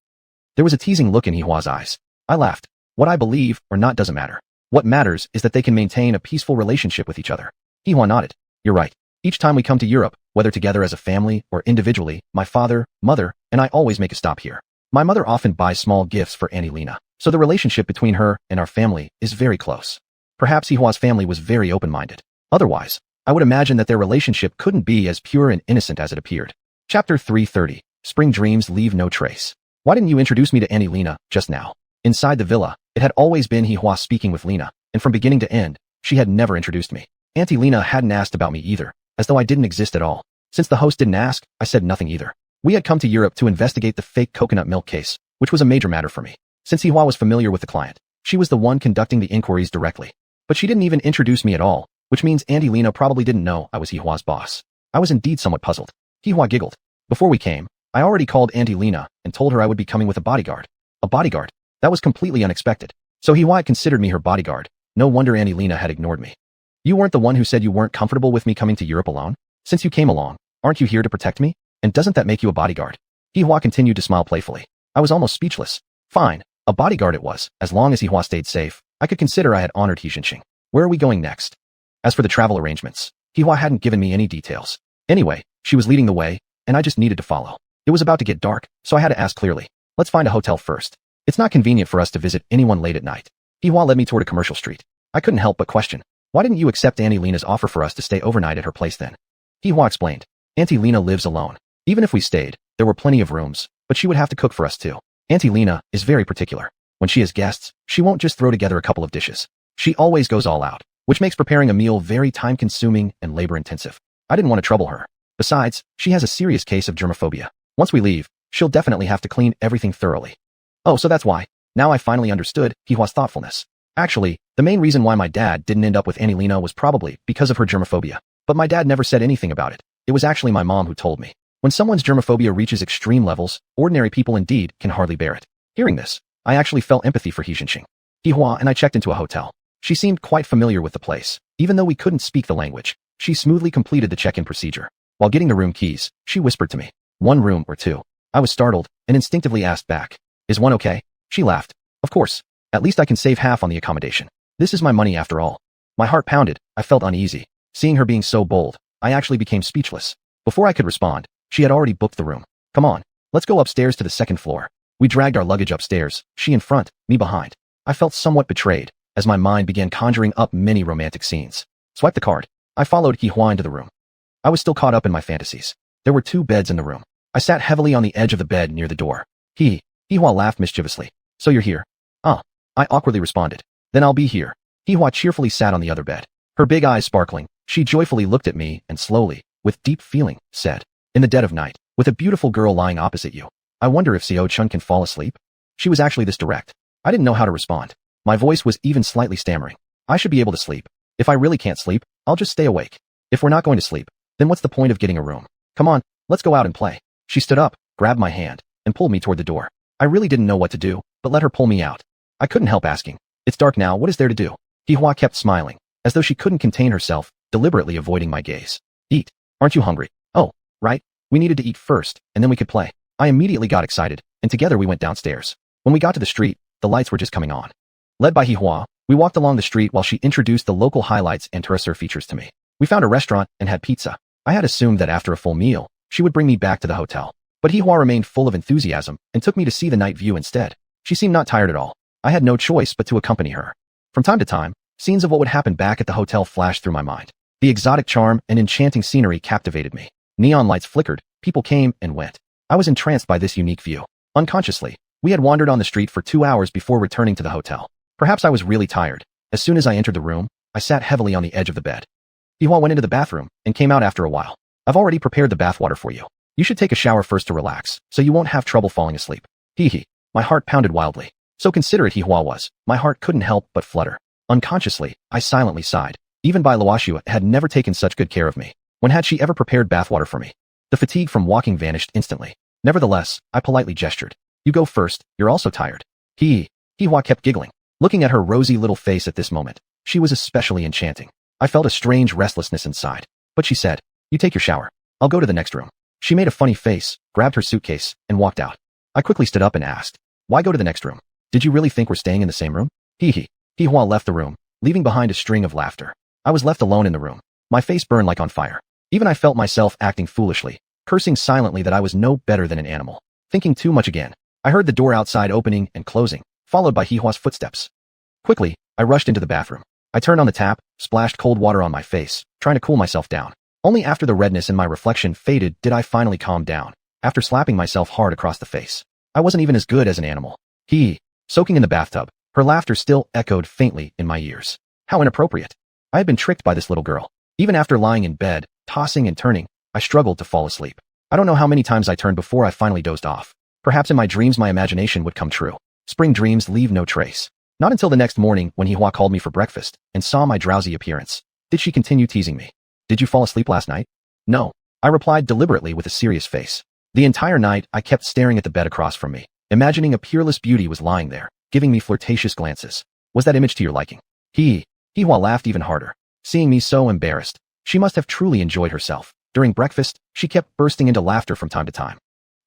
There was a teasing look in Hihua's eyes. I laughed. What I believe or not doesn't matter. What matters is that they can maintain a peaceful relationship with each other. Hihua nodded. You're right. Each time we come to Europe, whether together as a family or individually, my father, mother, and I always make a stop here. My mother often buys small gifts for Auntie Lena, so the relationship between her and our family is very close. Perhaps Hihua's family was very open-minded. Otherwise, I would imagine that their relationship couldn't be as pure and innocent as it appeared. Chapter 330. Spring dreams leave no trace. Why didn't you introduce me to Auntie Lena just now? Inside the villa, it had always been Hihua speaking with Lena, and from beginning to end, she had never introduced me. Auntie Lena hadn't asked about me either, as though I didn't exist at all. Since the host didn't ask, I said nothing either. We had come to Europe to investigate the fake coconut milk case, which was a major matter for me. Since Hihua was familiar with the client, she was the one conducting the inquiries directly. But she didn't even introduce me at all, which means Auntie Lena probably didn't know I was Hihua's boss. I was indeed somewhat puzzled. Hihua giggled. Before we came, I already called Auntie Lena and told her I would be coming with a bodyguard. A bodyguard? That was completely unexpected. So Hihua considered me her bodyguard. No wonder Auntie Lena had ignored me. You weren't the one who said you weren't comfortable with me coming to Europe alone? Since you came along, aren't you here to protect me? And doesn't that make you a bodyguard? Hihua continued to smile playfully. I was almost speechless. Fine, a bodyguard it was. As long as Hihua stayed safe, I could consider I had honored xiuxian. Where are we going next? As for the travel arrangements, Hihua hadn't given me any details. Anyway, she was leading the way, and I just needed to follow. It was about to get dark, so I had to ask clearly. Let's find a hotel first. It's not convenient for us to visit anyone late at night. Hihua led me toward a commercial street. I couldn't help but question. Why didn't you accept Auntie Lena's offer for us to stay overnight at her place then? Hihua explained. Auntie Lena lives alone. Even if we stayed, there were plenty of rooms, but she would have to cook for us too. Auntie Lena is very particular. When she has guests, she won't just throw together a couple of dishes. She always goes all out. which makes preparing a meal very time-consuming and labor-intensive. I didn't want to trouble her. Besides, she has a serious case of germophobia. Once we leave, she'll definitely have to clean everything thoroughly. Oh, so that's why. Now I finally understood Xihua's thoughtfulness. Actually, the main reason why my dad didn't end up with Angelina was probably because of her germophobia. But my dad never said anything about it. It was actually my mom who told me. When someone's germophobia reaches extreme levels, ordinary people indeed can hardly bear it. Hearing this, I actually felt empathy for xiuxian. Xihua and I checked into a hotel. She seemed quite familiar with the place. Even though we couldn't speak the language, she smoothly completed the check-in procedure. While getting the room keys, she whispered to me, "1 room or 2?" I was startled and instinctively asked back, "Is 1 okay?" She laughed. "Of course. At least I can save half on the accommodation. This is my money after all." My heart pounded. I felt uneasy. Seeing her being so bold, I actually became speechless. Before I could respond, she had already booked the room. "Come on, let's go upstairs to the 2nd floor." We dragged our luggage upstairs, she in front, me behind. I felt somewhat betrayed, as my mind began conjuring up many romantic scenes. Swipe the card. I followed Xihuan into the room. I was still caught up in my fantasies. There were 2 beds in the room. I sat heavily on the edge of the bed near the door. Xihuan laughed mischievously. "So you're here?" I awkwardly responded. "Then I'll be here." Xihuan cheerfully sat on the other bed. Her big eyes sparkling, she joyfully looked at me and slowly, with deep feeling, said, "In the dead of night, with a beautiful girl lying opposite you, I wonder if xiuxian can fall asleep?" She was actually this direct. I didn't know how to respond. My voice was even slightly stammering. I should be able to sleep. If I really can't sleep, I'll just stay awake. If we're not going to sleep, then what's the point of getting a room? Come on, let's go out and play. She stood up, grabbed my hand, and pulled me toward the door. I really didn't know what to do, but let her pull me out. I couldn't help asking, "It's dark now, what is there to do?" Xihuan kept smiling, as though she couldn't contain herself, deliberately avoiding my gaze. "Eat. Aren't you hungry?" "Oh, right. We needed to eat first, and then we could play." I immediately got excited, and together we went downstairs. When we got to the street, the lights were just coming on. Led by Xihuan, we walked along the street while she introduced the local highlights and tourist features to me. We found a restaurant and had pizza. I had assumed that after a full meal, she would bring me back to the hotel. But Xihuan remained full of enthusiasm and took me to see the night view instead. She seemed not tired at all. I had no choice but to accompany her. From time to time, scenes of what would happen back at the hotel flashed through my mind. The exotic charm and enchanting scenery captivated me. Neon lights flickered, people came and went. I was entranced by this unique view. Unconsciously, we had wandered on the street for 2 hours before returning to the hotel. Perhaps I was really tired. As soon as I entered the room, I sat heavily on the edge of the bed. Xihuan went into the bathroom and came out after a while. "I've already prepared the bathwater for you. You should take a shower first to relax, so you won't have trouble falling asleep." My heart pounded wildly. So considerate Xihuan was, my heart couldn't help but flutter. Unconsciously, I silently sighed. Even Bai Luoxua had never taken such good care of me. When had she ever prepared bathwater for me? The fatigue from walking vanished instantly. Nevertheless, I politely gestured. "You go first, you're also tired." Xihuan kept giggling. Looking at her rosy little face at this moment, she was especially enchanting. I felt a strange restlessness inside. But she said, "You take your shower. I'll go to the next room." She made a funny face, grabbed her suitcase, and walked out. I quickly stood up and asked, "Why go to the next room? Did you really think we're staying in the same room?" Xihuan left the room, leaving behind a string of laughter. I was left alone in the room. My face burned like on fire. Even I felt myself acting foolishly, cursing silently that I was no better than an animal. Thinking too much again, I heard the door outside opening and closing, followed by Xihua's footsteps. Quickly, I rushed into the bathroom. I turned on the tap, splashed cold water on my face, trying to cool myself down. Only after the redness in my reflection faded did I finally calm down, after slapping myself hard across the face. I wasn't even as good as an animal. Soaking in the bathtub, her laughter still echoed faintly in my ears. How inappropriate. I had been tricked by this little girl. Even after lying in bed, tossing and turning, I struggled to fall asleep. I don't know how many times I turned before I finally dozed off. Perhaps in my dreams my imagination would come true. Spring dreams leave no trace. Not until the next morning when Xihuan called me for breakfast and saw my drowsy appearance did she continue teasing me. "Did you fall asleep last night?" "No," I replied deliberately with a serious face. The entire night I kept staring at the bed across from me, imagining a peerless beauty was lying there, giving me flirtatious glances. "Was that image to your liking?" Xihuan laughed even harder. Seeing me so embarrassed, she must have truly enjoyed herself. During breakfast, she kept bursting into laughter from time to time.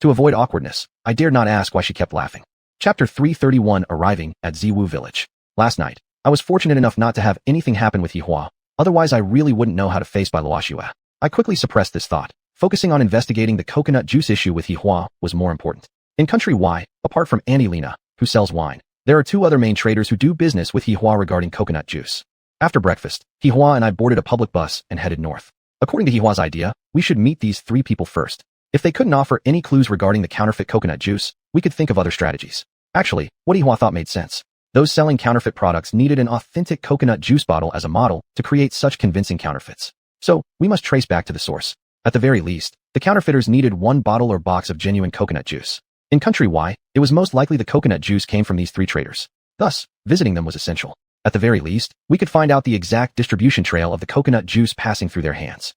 To avoid awkwardness, I dared not ask why she kept laughing. Chapter 331. Arriving at Ziwu Village. Last night, I was fortunate enough not to have anything happen with Xihuan, otherwise I really wouldn't know how to face Bai Luoxua. I quickly suppressed this thought. Focusing on investigating the coconut juice issue with Xihuan was more important. In Country Y, apart from Angelina, who sells wine, there are 2 other main traders who do business with Xihuan regarding coconut juice. After breakfast, Xihuan and I boarded a public bus and headed north. According to Xihua's idea, we should meet these 3 people first. If they couldn't offer any clues regarding the counterfeit coconut juice, we could think of other strategies. Actually, what Xihuan thought made sense. Those selling counterfeit products needed an authentic coconut juice bottle as a model to create such convincing counterfeits. So, we must trace back to the source. At the very least, the counterfeiters needed one bottle or box of genuine coconut juice. In country Y, it was most likely the coconut juice came from these 3 traders. Thus, visiting them was essential. At the very least, we could find out the exact distribution trail of the coconut juice passing through their hands.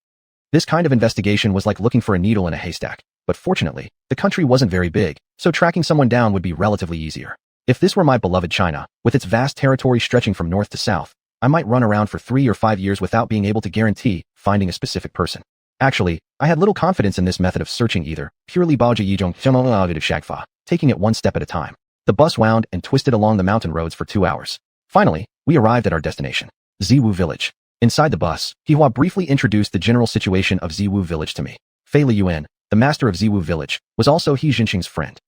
This kind of investigation was like looking for a needle in a haystack, but fortunately, the country wasn't very big, so tracking someone down would be relatively easier. If this were my beloved China, with its vast territory stretching from north to south, I might run around for 3 or 5 years without being able to guarantee finding a specific person. Actually, I had little confidence in this method of searching either, purely taking it one step at a time. The bus wound and twisted along the mountain roads for 2 hours. Finally, we arrived at our destination, Ziwu Village. Inside the bus, Hihua briefly introduced the general situation of Ziwu Village to me. Fei Liyuan, the master of Ziwu Village, was also He Jinxing's friend.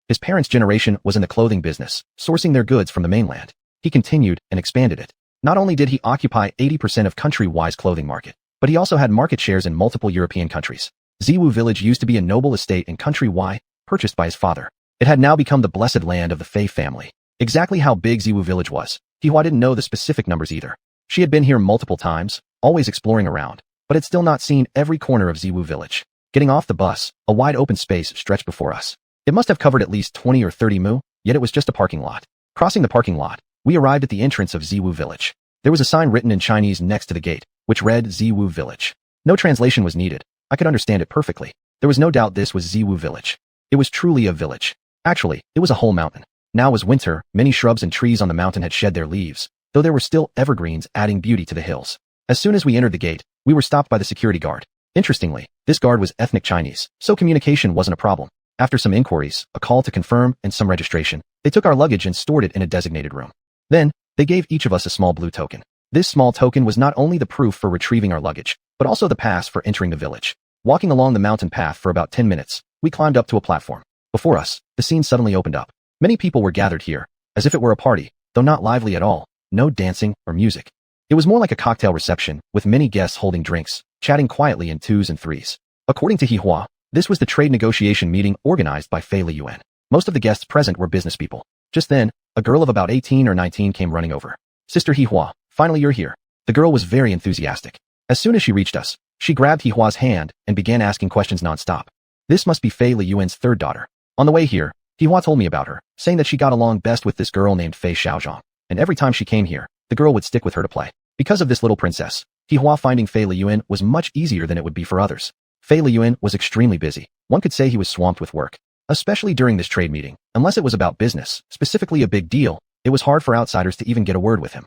His parents' generation was in the clothing business, sourcing their goods from the mainland. He continued and expanded it. Not only did he occupy 80% of country-wise clothing market, but he also had market shares in multiple European countries. Ziwu Village used to be a noble estate in country Y, purchased by his father. It had now become the blessed land of the Fei family. Exactly how big Ziwu Village was, Hihua didn't know the specific numbers either. She had been here multiple times, always exploring around, but had still not seen every corner of Ziwu Village. Getting off the bus, a wide open space stretched before us. It must have covered at least 20 or 30 mu, yet it was just a parking lot. Crossing the parking lot, we arrived at the entrance of Ziwu Village. There was a sign written in Chinese next to the gate, which read Ziwu Village. No translation was needed. I could understand it perfectly. There was no doubt this was Ziwu Village. It was truly a village. Actually, it was a whole mountain. Now was winter, many shrubs and trees on the mountain had shed their leaves, though there were still evergreens adding beauty to the hills. As soon as we entered the gate, we were stopped by the security guard. Interestingly, this guard was ethnic Chinese, so communication wasn't a problem. After some inquiries, a call to confirm, and some registration, they took our luggage and stored it in a designated room. Then, they gave each of us a small blue token. This small token was not only the proof for retrieving our luggage, but also the pass for entering the village. Walking along the mountain path for about 10 minutes, we climbed up to a platform. Before us, the scene suddenly opened up. Many people were gathered here, as if it were a party, though not lively at all, no dancing or music. It was more like a cocktail reception, with many guests holding drinks, chatting quietly in 2s and 3s. According to Hihua, this was the trade negotiation meeting organized by Fei Liyuan. Most of the guests present were business people. Just then, a girl of about 18 or 19 came running over. "Sister Hihua, finally you're here." The girl was very enthusiastic. As soon as she reached us, she grabbed Hihua's hand and began asking questions non-stop. This must be Fei Liyuan's 3rd daughter. On the way here, Hihua told me about her, saying that she got along best with this girl named Fei Xiaozhang, and every time she came here, the girl would stick with her to play. Because of this little princess, Hihua finding Fei Liyuan was much easier than it would be for others. Fei Liyuan was extremely busy. One could say he was swamped with work. Especially during this trade meeting, unless it was about business, specifically a big deal, it was hard for outsiders to even get a word with him.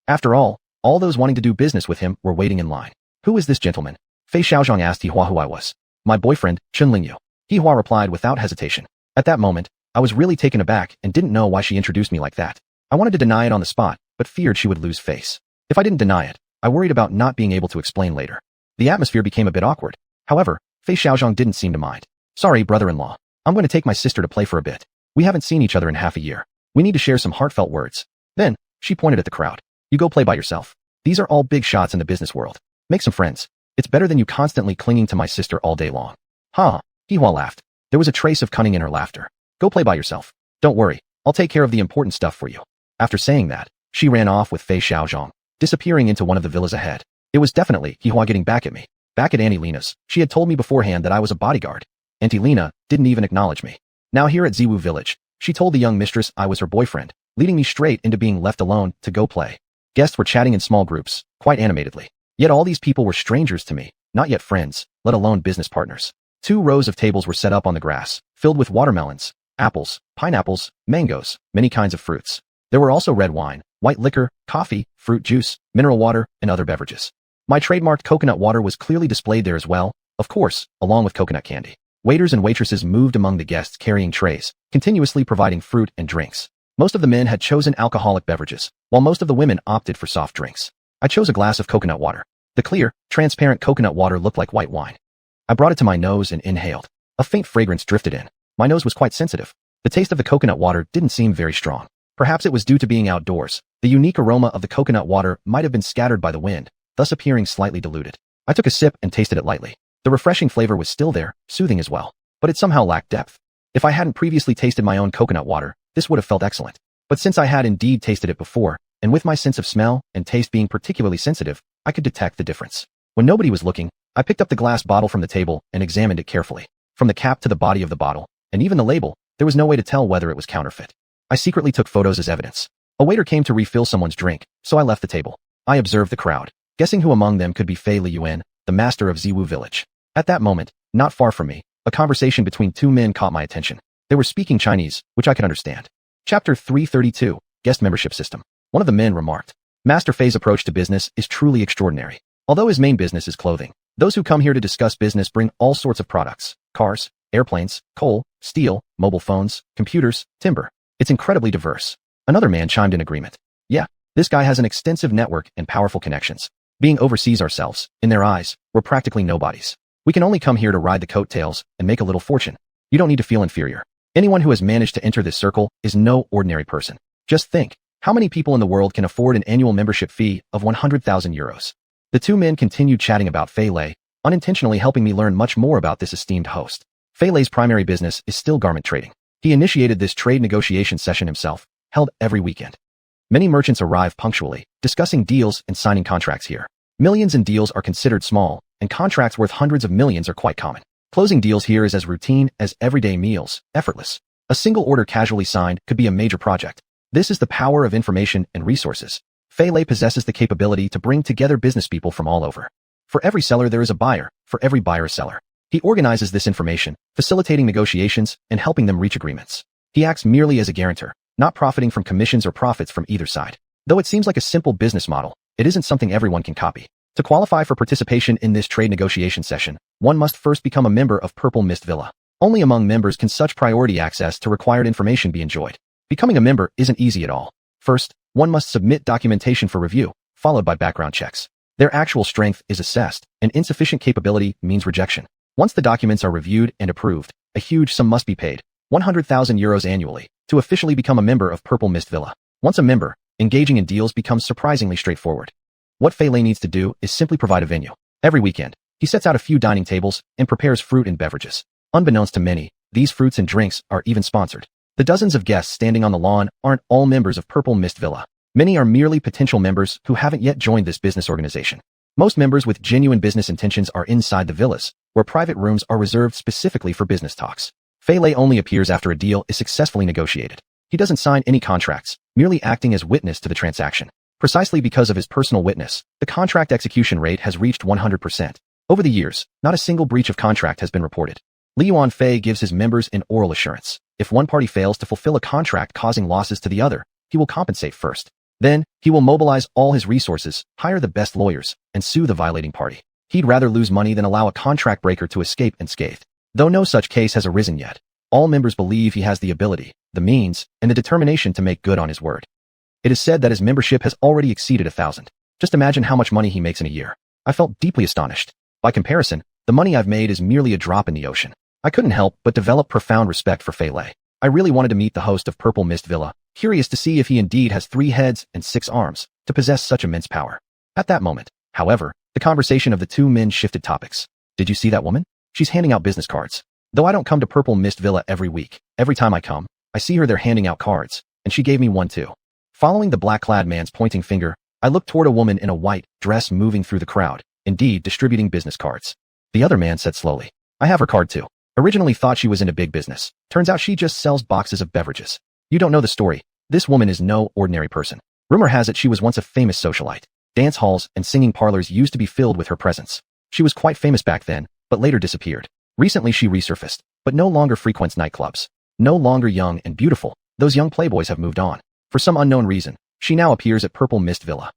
After all those wanting to do business with him were waiting in line. "Who is this gentleman?" Fei Xiaozhang asked Hihua who I was. "My boyfriend, Chen Lingyu." Hihua replied without hesitation. At that moment, I was really taken aback and didn't know why she introduced me like that. I wanted to deny it on the spot, but feared she would lose face. If I didn't deny it, I worried about not being able to explain later. The atmosphere became a bit awkward. However, Fei Xiaozhang didn't seem to mind. "Sorry, brother-in-law. I'm going to take my sister to play for a bit. We haven't seen each other in half a year. We need to share some heartfelt words." Then, she pointed at the crowd. "You go play by yourself. These are all big shots in the business world. Make some friends. It's better than you constantly clinging to my sister all day long." "Ha!" Hihua laughed. There was a trace of cunning in her laughter. "Go play by yourself. Don't worry, I'll take care of the important stuff for you." After saying that, she ran off with Fei Xiaozhang, disappearing into one of the villas ahead. It was definitely Hihua getting back at me. Back at Auntie Lena's, she had told me beforehand that I was a bodyguard. Auntie Lena didn't even acknowledge me. Now here at Ziwu Village, she told the young mistress I was her boyfriend, leading me straight into being left alone to go play. Guests were chatting in small groups, quite animatedly. Yet all these people were strangers to me, not yet friends, let alone business partners. 2 rows of tables were set up on the grass, filled with watermelons, apples, pineapples, mangoes, many kinds of fruits. There were also red wine, white liquor, coffee, fruit juice, mineral water, and other beverages. My trademarked coconut water was clearly displayed there as well, of course, along with coconut candy. Waiters and waitresses moved among the guests carrying trays, continuously providing fruit and drinks. Most of the men had chosen alcoholic beverages, while most of the women opted for soft drinks. I chose a glass of coconut water. The clear, transparent coconut water looked like white wine. I brought it to my nose and inhaled. A faint fragrance drifted in. My nose was quite sensitive. The taste of the coconut water didn't seem very strong. Perhaps it was due to being outdoors. The unique aroma of the coconut water might have been scattered by the wind, thus appearing slightly diluted. I took a sip and tasted it lightly. The refreshing flavor was still there, soothing as well, but it somehow lacked depth. If I hadn't previously tasted my own coconut water, this would have felt excellent. But since I had indeed tasted it before, and with my sense of smell and taste being particularly sensitive, I could detect the difference. When nobody was looking, I picked up the glass bottle from the table and examined it carefully. From the cap to the body of the bottle, and even the label, there was no way to tell whether it was counterfeit. I secretly took photos as evidence. A waiter came to refill someone's drink, so I left the table. I observed the crowd, guessing who among them could be Fei Liyuan, the master of Ziwu village. At that moment, not far from me, a conversation between two men caught my attention. They were speaking Chinese, which I could understand. Chapter 332, Guest Membership System. One of the men remarked, Master Fei's approach to business is truly extraordinary. Although his main business is clothing, those who come here to discuss business bring all sorts of products: cars, airplanes, coal, steel, mobile phones, computers, timber. It's incredibly diverse. Another man chimed in agreement. Yeah, this guy has an extensive network and powerful connections. Being overseas ourselves, in their eyes, we're practically nobodies. We can only come here to ride the coattails and make a little fortune. You don't need to feel inferior. Anyone who has managed to enter this circle is no ordinary person. Just think, how many people in the world can afford an annual membership fee of 100,000 euros? The two men continued chatting about Fei Lei, unintentionally helping me learn much more about this esteemed host. Fei Lei's primary business is still garment trading. He initiated this trade negotiation session himself, held every weekend. Many merchants arrive punctually, discussing deals and signing contracts here. Millions in deals are considered small, and contracts worth hundreds of millions are quite common. Closing deals here is as routine as everyday meals, effortless. A single order casually signed could be a major project. This is the power of information and resources. Fei Lei possesses the capability to bring together business people from all over. For every seller there is a buyer, for every buyer a seller. He organizes this information, facilitating negotiations and helping them reach agreements. He acts merely as a guarantor, not profiting from commissions or profits from either side. Though it seems like a simple business model, it isn't something everyone can copy. To qualify for participation in this trade negotiation session, one must first become a member of Purple Mist Villa. Only among members can such priority access to required information be enjoyed. Becoming a member isn't easy at all. First, one must submit documentation for review, followed by background checks. Their actual strength is assessed, and insufficient capability means rejection. Once the documents are reviewed and approved, a huge sum must be paid, 100,000 euros annually, to officially become a member of Purple Mist Villa. Once a member, engaging in deals becomes surprisingly straightforward. What Fei Lei needs to do is simply provide a venue. Every weekend, he sets out a few dining tables and prepares fruit and beverages. Unbeknownst to many, these fruits and drinks are even sponsored. The dozens of guests standing on the lawn aren't all members of Purple Mist Villa. Many are merely potential members who haven't yet joined this business organization. Most members with genuine business intentions are inside the villas, where private rooms are reserved specifically for business talks. Fei Lei only appears after a deal is successfully negotiated. He doesn't sign any contracts, merely acting as witness to the transaction. Precisely because of his personal witness, the contract execution rate has reached 100%. Over the years, not a single breach of contract has been reported. Liyuan Fei gives his members an oral assurance. If one party fails to fulfill a contract causing losses to the other, he will compensate first. Then, he will mobilize all his resources, hire the best lawyers, and sue the violating party. He'd rather lose money than allow a contract breaker to escape unscathed. Though no such case has arisen yet, all members believe he has the ability, the means, and the determination to make good on his word. It is said that his membership has already exceeded 1,000. Just imagine how much money he makes in a year. I felt deeply astonished. By comparison, the money I've made is merely a drop in the ocean. I couldn't help but develop profound respect for Fei Lei. I really wanted to meet the host of Purple Mist Villa, curious to see if he indeed has 3 heads and 6 arms to possess such immense power. At that moment, however, the conversation of the two men shifted topics. Did you see that woman? She's handing out business cards. Though I don't come to Purple Mist Villa every week, every time I come, I see her there handing out cards, and she gave me one too. Following the black-clad man's pointing finger, I looked toward a woman in a white dress moving through the crowd, indeed distributing business cards. The other man said slowly, I have her card too. Originally thought she was into big business. Turns out she just sells boxes of beverages. You don't know the story. This woman is no ordinary person. Rumor has it she was once a famous socialite. Dance halls and singing parlors used to be filled with her presence. She was quite famous back then, but later disappeared. Recently she resurfaced, but no longer frequents nightclubs. No longer young and beautiful, those young playboys have moved on. For some unknown reason, she now appears at Purple Mist Villa.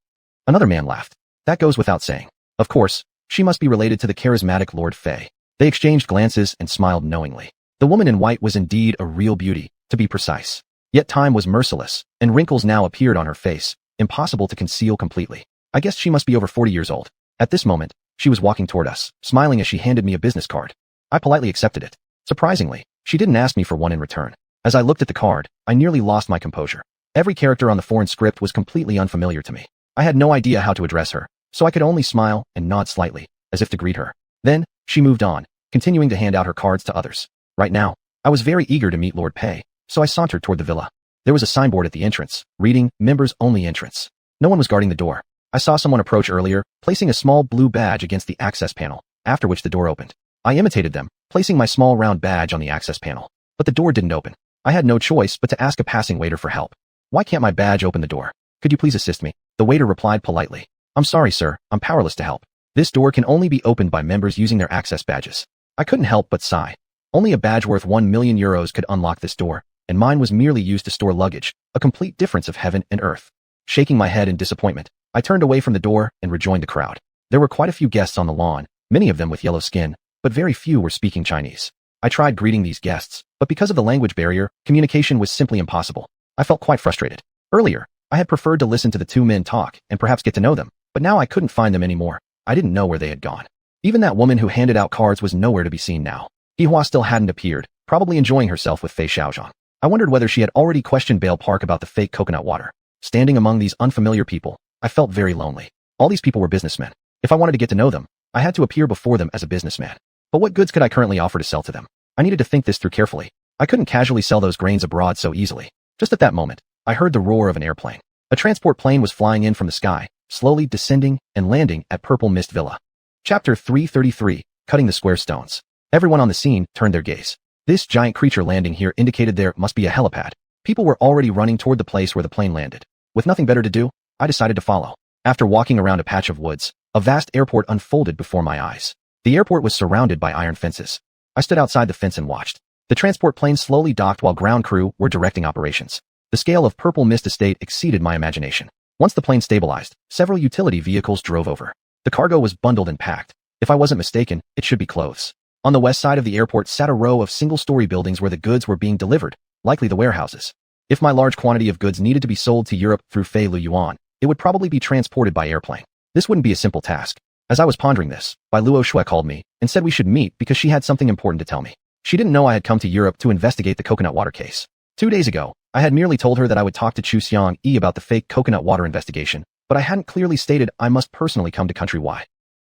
Another man laughed. That goes without saying. Of course, she must be related to the charismatic Lord Fei. They exchanged glances and smiled knowingly. The woman in white was indeed a real beauty, to be precise. Yet time was merciless, and wrinkles now appeared on her face, impossible to conceal completely. I guessed she must be over 40 years old. At this moment, she was walking toward us, smiling as she handed me a business card. I politely accepted it. Surprisingly, she didn't ask me for one in return. As I looked at the card, I nearly lost my composure. Every character on the foreign script was completely unfamiliar to me. I had no idea how to address her, so I could only smile and nod slightly, as if to greet her. Then, she moved on, continuing to hand out her cards to others. Right now, I was very eager to meet Lord Pei, so I sauntered toward the villa. There was a signboard at the entrance, reading, Members Only Entrance. No one was guarding the door. I saw someone approach earlier, placing a small blue badge against the access panel, after which the door opened. I imitated them, placing my small round badge on the access panel. But the door didn't open. I had no choice but to ask a passing waiter for help. Why can't my badge open the door? Could you please assist me? The waiter replied politely. I'm sorry, sir, I'm powerless to help. This door can only be opened by members using their access badges. I couldn't help but sigh. Only a badge worth 1 million euros could unlock this door, and mine was merely used to store luggage, a complete difference of heaven and earth. Shaking my head in disappointment, I turned away from the door and rejoined the crowd. There were quite a few guests on the lawn, many of them with yellow skin, but very few were speaking Chinese. I tried greeting these guests, but because of the language barrier, communication was simply impossible. I felt quite frustrated. Earlier, I had preferred to listen to the two men talk and perhaps get to know them, but now I couldn't find them anymore. I didn't know where they had gone. Even that woman who handed out cards was nowhere to be seen now. Hihua still hadn't appeared, probably enjoying herself with Fei Xiaozhang. I wondered whether she had already questioned Bale Park about the fake coconut water. Standing among these unfamiliar people, I felt very lonely. All these people were businessmen. If I wanted to get to know them, I had to appear before them as a businessman. But what goods could I currently offer to sell to them? I needed to think this through carefully. I couldn't casually sell those grains abroad so easily. Just at that moment, I heard the roar of an airplane. A transport plane was flying in from the sky, slowly descending and landing at Purple Mist Villa. Chapter 333, Cutting the Square Stones. Everyone on the scene turned their gaze. This giant creature landing here indicated there must be a helipad. People were already running toward the place where the plane landed. With nothing better to do, I decided to follow. After walking around a patch of woods, a vast airport unfolded before my eyes. The airport was surrounded by iron fences. I stood outside the fence and watched. The transport plane slowly docked while ground crew were directing operations. The scale of Purple Mist Estate exceeded my imagination. Once the plane stabilized, several utility vehicles drove over. The cargo was bundled and packed. If I wasn't mistaken, it should be clothes. On the west side of the airport sat a row of single-story buildings where the goods were being delivered, likely the warehouses. If my large quantity of goods needed to be sold to Europe through Fei Luyuan, it would probably be transported by airplane. This wouldn't be a simple task. As I was pondering this, Bai Luo Shui called me and said we should meet because she had something important to tell me. She didn't know I had come to Europe to investigate the coconut water case. 2 days ago, I had merely told her that I would talk to xiuxian about the fake coconut water investigation, but I hadn't clearly stated I must personally come to Country Y.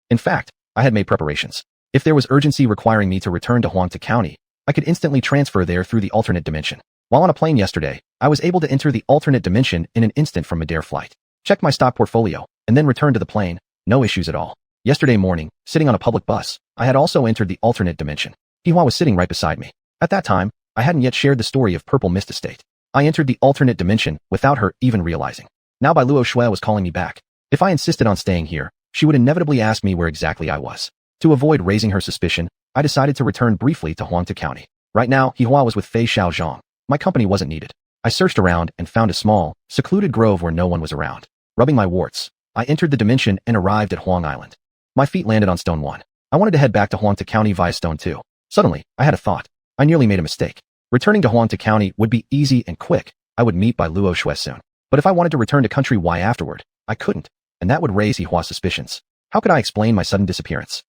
In fact, I had made preparations. If there was urgency requiring me to return to Huangta County, I could instantly transfer there through the alternate dimension. While on a plane yesterday, I was able to enter the alternate dimension in an instant from midair flight. Checked my stock portfolio, and then returned to the plane, no issues at all. Yesterday morning, sitting on a public bus, I had also entered the alternate dimension. Hihua was sitting right beside me. At that time, I hadn't yet shared the story of Purple Mist Estate. I entered the alternate dimension without her even realizing. Now Bai Luo Shui was calling me back. If I insisted on staying here, she would inevitably ask me where exactly I was. To avoid raising her suspicion, I decided to return briefly to Huangta County. Right now, Hihua was with Fei Xiaozhang. My company wasn't needed. I searched around and found a small, secluded grove where no one was around. Rubbing my warts, I entered the dimension and arrived at Huang Island. My feet landed on Stone 1. I wanted to head back to Huangta County via Stone 2. Suddenly, I had a thought. I nearly made a mistake. Returning to Huangta County would be easy and quick. I would meet Bai Luo Shui soon. But if I wanted to return to Country Y afterward, I couldn't, and that would raise Hihua's suspicions. How could I explain my sudden disappearance?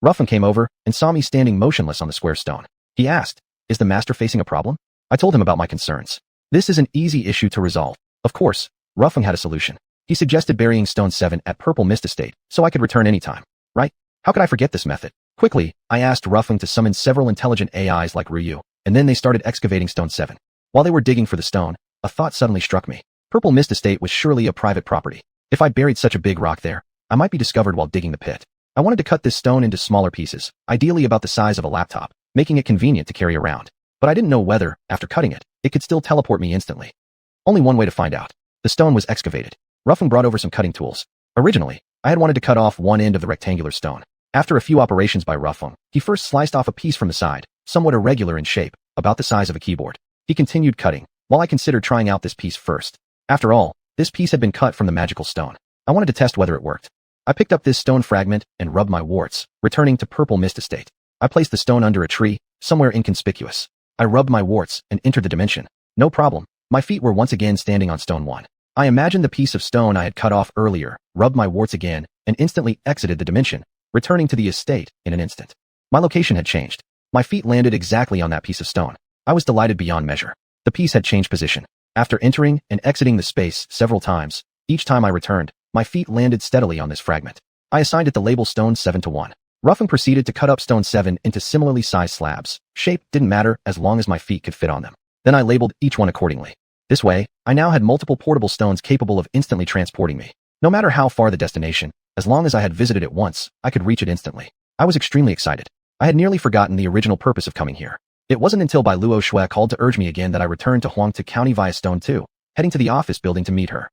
Ruffin came over and saw me standing motionless on the square stone. He asked, "Is the master facing a problem?" I told him about my concerns. This is an easy issue to resolve. Of course, Ruffin had a solution. He suggested burying Stone 7 at Purple Mist Estate, so I could return anytime. Right? How could I forget this method? Quickly, I asked Ruffin to summon several intelligent AIs like Ryu, and then they started excavating Stone 7. While they were digging for the stone, a thought suddenly struck me. Purple Mist Estate was surely a private property. If I buried such a big rock there, I might be discovered while digging the pit. I wanted to cut this stone into smaller pieces, ideally about the size of a laptop, making it convenient to carry around. But I didn't know whether, after cutting it, it could still teleport me instantly. Only one way to find out. The stone was excavated. Ruffin brought over some cutting tools. Originally, I had wanted to cut off one end of the rectangular stone. After a few operations by Ruffin, he first sliced off a piece from the side, somewhat irregular in shape, about the size of a keyboard. He continued cutting, while I considered trying out this piece first. After all, this piece had been cut from the magical stone. I wanted to test whether it worked. I picked up this stone fragment and rubbed my warts, returning to Purple Mist Estate. I placed the stone under a tree, somewhere inconspicuous. I rubbed my warts and entered the dimension. No problem. My feet were once again standing on Stone 1. I imagined the piece of stone I had cut off earlier, rubbed my warts again, and instantly exited the dimension, returning to the estate in an instant. My location had changed. My feet landed exactly on that piece of stone. I was delighted beyond measure. The piece had changed position. After entering and exiting the space several times, each time I returned, my feet landed steadily on this fragment. I assigned it the label Stone 7 to 1. Ruffin proceeded to cut up Stone 7 into similarly sized slabs. Shape didn't matter as long as my feet could fit on them. Then I labeled each one accordingly. This way, I now had multiple portable stones capable of instantly transporting me. No matter how far the destination, as long as I had visited it once, I could reach it instantly. I was extremely excited. I had nearly forgotten the original purpose of coming here. It wasn't until Bai Luo Shui called to urge me again that I returned to Huangtu County via Stone 2, heading to the office building to meet her.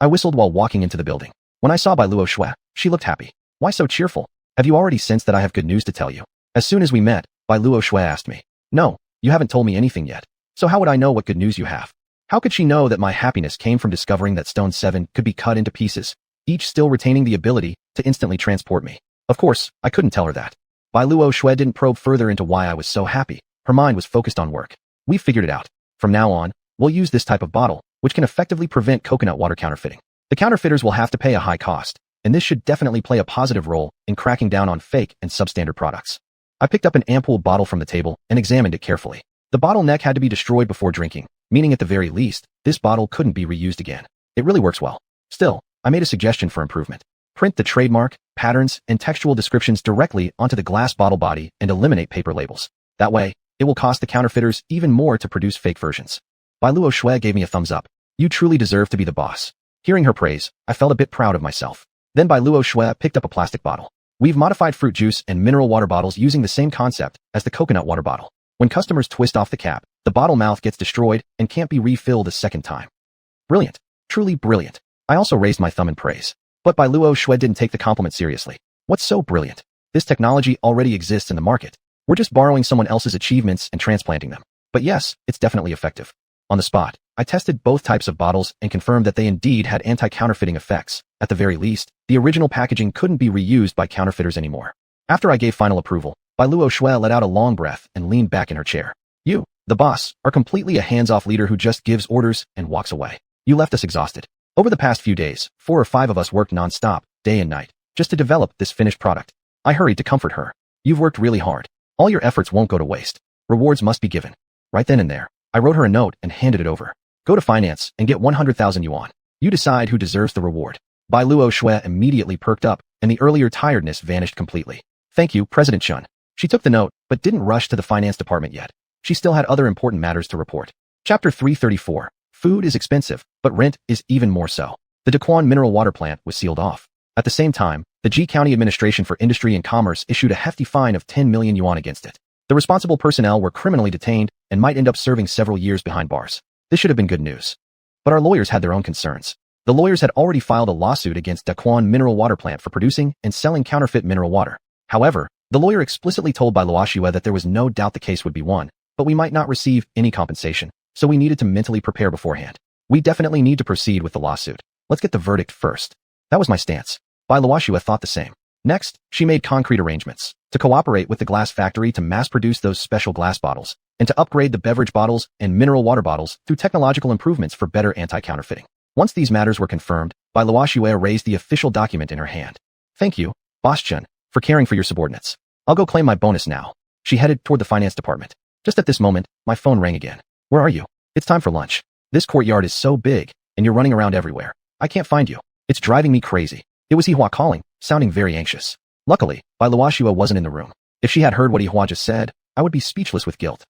I whistled while walking into the building. When I saw Bai Luo Shui, she looked happy. Why so cheerful? Have you already sensed that I have good news to tell you? As soon as we met, Bai Luo Shui asked me. No, you haven't told me anything yet. So how would I know what good news you have? How could she know that my happiness came from discovering that Stone 7 could be cut into pieces, each still retaining the ability to instantly transport me? Of course, I couldn't tell her that. Bai Luo Shui didn't probe further into why I was so happy. Her mind was focused on work. We figured it out. From now on, we'll use this type of bottle, which can effectively prevent coconut water counterfeiting. The counterfeiters will have to pay a high cost, and this should definitely play a positive role in cracking down on fake and substandard products. I picked up an ampoule bottle from the table and examined it carefully. The bottle neck had to be destroyed before drinking, meaning at the very least, this bottle couldn't be reused again. It really works well. Still, I made a suggestion for improvement. Print the trademark, patterns, and textual descriptions directly onto the glass bottle body and eliminate paper labels. That way, it will cost the counterfeiters even more to produce fake versions. Bai Luo Shui gave me a thumbs up. You truly deserve to be the boss. Hearing her praise, I felt a bit proud of myself. Then Bai Luo Shui picked up a plastic bottle. We've modified fruit juice and mineral water bottles using the same concept as the coconut water bottle. When customers twist off the cap, the bottle mouth gets destroyed and can't be refilled a second time. Brilliant. Truly brilliant. I also raised my thumb in praise. But Bai Luo Shui didn't take the compliment seriously. What's so brilliant? This technology already exists in the market. We're just borrowing someone else's achievements and transplanting them. But yes, it's definitely effective. On the spot, I tested both types of bottles and confirmed that they indeed had anti-counterfeiting effects. At the very least, the original packaging couldn't be reused by counterfeiters anymore. After I gave final approval, Bai Luo Shui let out a long breath and leaned back in her chair. You, the boss, are completely a hands-off leader who just gives orders and walks away. You left us exhausted. Over the past few days, 4 or 5 of us worked non-stop, day and night, just to develop this finished product. I hurried to comfort her. You've worked really hard. All your efforts won't go to waste. Rewards must be given. Right then and there, I wrote her a note and handed it over. Go to finance and get 100,000 yuan. You decide who deserves the reward. Bai Luo Shui immediately perked up, and the earlier tiredness vanished completely. Thank you, President Chun. She took the note, but didn't rush to the finance department yet. She still had other important matters to report. Chapter 334. Food is expensive, but rent is even more so. The Daquan mineral water plant was sealed off. At the same time, the Ji County Administration for Industry and Commerce issued a hefty fine of 10 million yuan against it. The responsible personnel were criminally detained and might end up serving several years behind bars. This should have been good news. But our lawyers had their own concerns. The lawyers had already filed a lawsuit against Daquan mineral water plant for producing and selling counterfeit mineral water. However, the lawyer explicitly told Bai Luo Shui that there was no doubt the case would be won, but we might not receive any compensation, so we needed to mentally prepare beforehand. We definitely need to proceed with the lawsuit. Let's get the verdict first. That was my stance. Bai Luo Shui thought the same. Next, she made concrete arrangements to cooperate with the glass factory to mass-produce those special glass bottles, and to upgrade the beverage bottles and mineral water bottles through technological improvements for better anti-counterfeiting. Once these matters were confirmed, Bai Luo Shui raised the official document in her hand. Thank you, Boss Chun, for caring for your subordinates. I'll go claim my bonus now. She headed toward the finance department. Just at this moment, my phone rang again. Where are you? It's time for lunch. This courtyard is so big, and you're running around everywhere. I can't find you. It's driving me crazy. It was Yihua calling, sounding very anxious. Luckily, Bai Luo Shui wasn't in the room. If she had heard what Yihua just said, I would be speechless with guilt.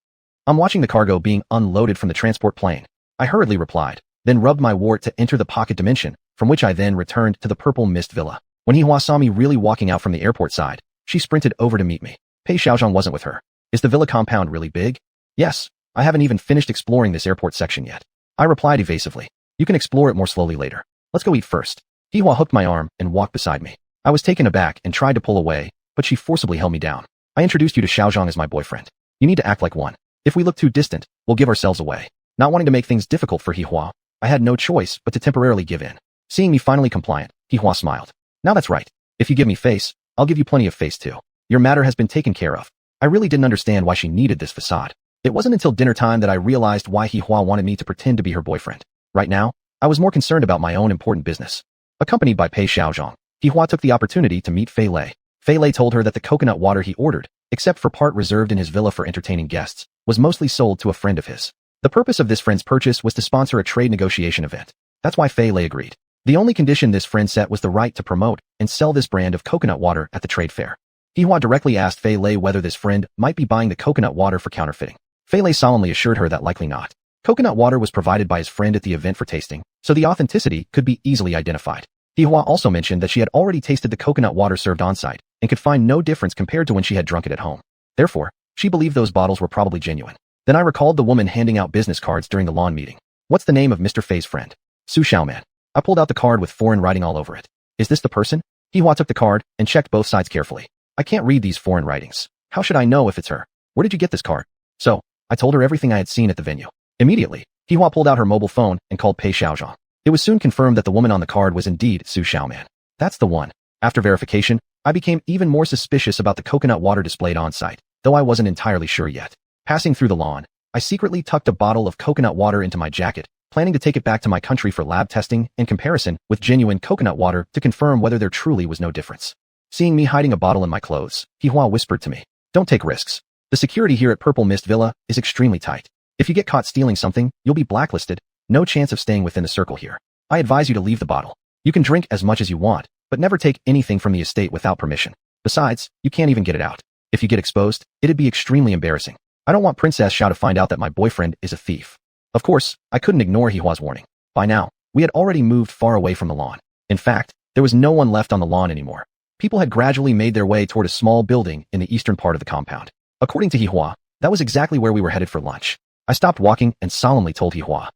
I'm watching the cargo being unloaded from the transport plane. I hurriedly replied, then rubbed my wart to enter the pocket dimension, from which I then returned to the purple mist villa. When Yihua saw me really walking out from the airport side, she sprinted over to meet me. Pei Xiaozhang wasn't with her. Is the villa compound really big? Yes. I haven't even finished exploring this airport section yet. I replied evasively. You can explore it more slowly later. Let's go eat first. Yihua hooked my arm and walked beside me. I was taken aback and tried to pull away, but she forcibly held me down. I introduced you to Xiaozhang as my boyfriend. You need to act like one. If we look too distant, we'll give ourselves away. Not wanting to make things difficult for Yihua, I had no choice but to temporarily give in. Seeing me finally compliant, Yihua smiled. Now that's right. If you give me face, I'll give you plenty of face too. Your matter has been taken care of. I really didn't understand why she needed this facade. It wasn't until dinner time that I realized why Yihua wanted me to pretend to be her boyfriend. Right now, I was more concerned about my own important business. Accompanied by Pei Xiaozhang, Yihua took the opportunity to meet Fei Lei. Fei Lei told her that the coconut water he ordered, except for part reserved in his villa for entertaining guests, was mostly sold to a friend of his. The purpose of this friend's purchase was to sponsor a trade negotiation event. That's why Fei Lei agreed. The only condition this friend set was the right to promote and sell this brand of coconut water at the trade fair. Yihua directly asked Fei Lei whether this friend might be buying the coconut water for counterfeiting. Fei Lei solemnly assured her that likely not. Coconut water was provided by his friend at the event for tasting, so the authenticity could be easily identified. Hihua also mentioned that she had already tasted the coconut water served on-site and could find no difference compared to when she had drunk it at home. Therefore, she believed those bottles were probably genuine. Then I recalled the woman handing out business cards during the lawn meeting. What's the name of Mr. Fei's friend? Xiuxian. I pulled out the card with foreign writing all over it. Is this the person? Hihua took the card and checked both sides carefully. I can't read these foreign writings. How should I know if it's her? Where did you get this card? So, I told her everything I had seen at the venue. Immediately, Hihua pulled out her mobile phone and called Pei Xiaozhang. It was soon confirmed that the woman on the card was indeed Xiuxian. That's the one. After verification, I became even more suspicious about the coconut water displayed on-site, though I wasn't entirely sure yet. Passing through the lawn, I secretly tucked a bottle of coconut water into my jacket, planning to take it back to my country for lab testing and comparison with genuine coconut water to confirm whether there truly was no difference. Seeing me hiding a bottle in my clothes, Hihua whispered to me, "Don't take risks. The security here at Purple Mist Villa is extremely tight. If you get caught stealing something, you'll be blacklisted. No chance of staying within the circle here. I advise you to leave the bottle. You can drink as much as you want, but never take anything from the estate without permission. Besides, you can't even get it out. If you get exposed, it'd be extremely embarrassing. I don't want Princess Xiao to find out that my boyfriend is a thief." Of course, I couldn't ignore Hihua's warning. By now, we had already moved far away from the lawn. In fact, there was no one left on the lawn anymore. People had gradually made their way toward a small building in the eastern part of the compound. According to Hihua, that was exactly where we were headed for lunch. I stopped walking and solemnly told Hihua,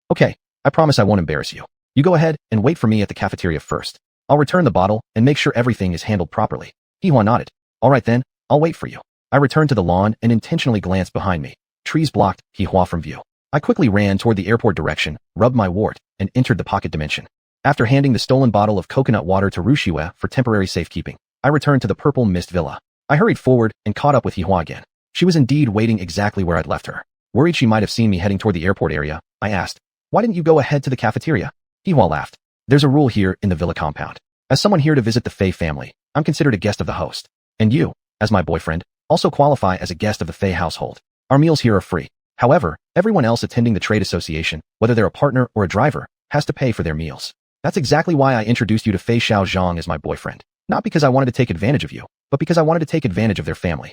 "Okay, I promise I won't embarrass you. You go ahead and wait for me at the cafeteria first. I'll return the bottle and make sure everything is handled properly." Hihua nodded. "All right then, I'll wait for you." I returned to the lawn and intentionally glanced behind me. Trees blocked Hihua from view. I quickly ran toward the airport direction, rubbed my wart, and entered the pocket dimension. After handing the stolen bottle of coconut water to Ruxiue for temporary safekeeping, I returned to the Purple Mist Villa. I hurried forward and caught up with Hihua again. She was indeed waiting exactly where I'd left her. Worried she might have seen me heading toward the airport area, I asked, "Why didn't you go ahead to the cafeteria?" Hihua laughed. "There's a rule here in the villa compound. As someone here to visit the Fei family, I'm considered a guest of the host. And you, as my boyfriend, also qualify as a guest of the Fei household. Our meals here are free. However, everyone else attending the trade association, whether they're a partner or a driver, has to pay for their meals. That's exactly why I introduced you to Fei Xiaozhang as my boyfriend. Not because I wanted to take advantage of you, but because I wanted to take advantage of their family."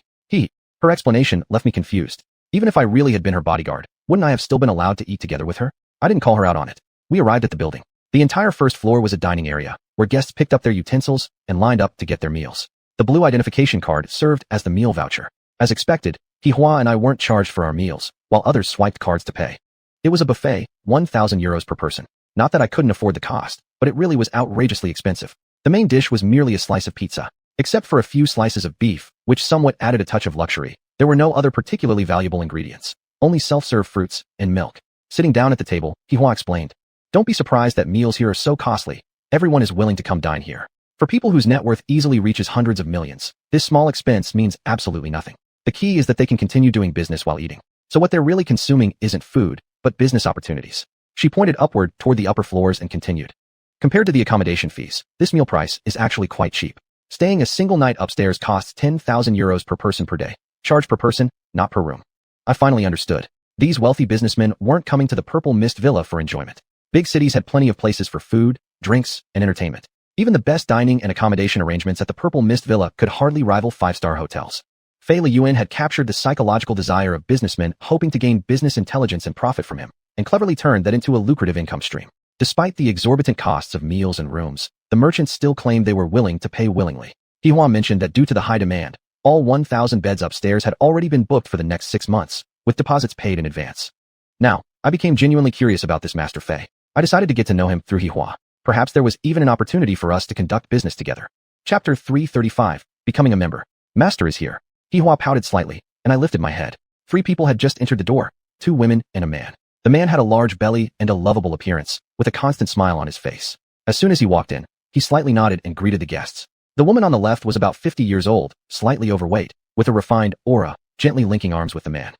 Her explanation left me confused. Even if I really had been her bodyguard, wouldn't I have still been allowed to eat together with her? I didn't call her out on it. We arrived at the building. The entire first floor was a dining area, where guests picked up their utensils and lined up to get their meals. The blue identification card served as the meal voucher. As expected, Hihua and I weren't charged for our meals, while others swiped cards to pay. It was a buffet, 1,000 euros per person. Not that I couldn't afford the cost, but it really was outrageously expensive. The main dish was merely a slice of pizza. Except for a few slices of beef, which somewhat added a touch of luxury, there were no other particularly valuable ingredients. Only self-serve fruits and milk. Sitting down at the table, Hihua explained, "Don't be surprised that meals here are so costly. Everyone is willing to come dine here. For people whose net worth easily reaches hundreds of millions, this small expense means absolutely nothing. The key is that they can continue doing business while eating. So what they're really consuming isn't food, but business opportunities." She pointed upward toward the upper floors and continued, "Compared to the accommodation fees, this meal price is actually quite cheap. Staying a single night upstairs costs 10,000 euros per person per day. Charged per person, not per room." I finally understood. These wealthy businessmen weren't coming to the Purple Mist Villa for enjoyment. Big cities had plenty of places for food, drinks, and entertainment. Even the best dining and accommodation arrangements at the Purple Mist Villa could hardly rival five-star hotels. Fei Liyuan had captured the psychological desire of businessmen hoping to gain business intelligence and profit from him, and cleverly turned that into a lucrative income stream. Despite the exorbitant costs of meals and rooms, the merchants still claimed they were willing to pay willingly. Hihua mentioned that due to the high demand, all 1,000 beds upstairs had already been booked for the next 6 months, with deposits paid in advance. Now, I became genuinely curious about this Master Fei. I decided to get to know him through Hihua. Perhaps there was even an opportunity for us to conduct business together. Chapter 335, Becoming a Member. "Master is here." Hihua pouted slightly, and I lifted my head. 3 people had just entered the door, 2 women and a man. The man had a large belly and a lovable appearance, with a constant smile on his face. As soon as he walked in, he slightly nodded and greeted the guests. The woman on the left was about 50 years old, slightly overweight, with a refined aura, gently linking arms with the man.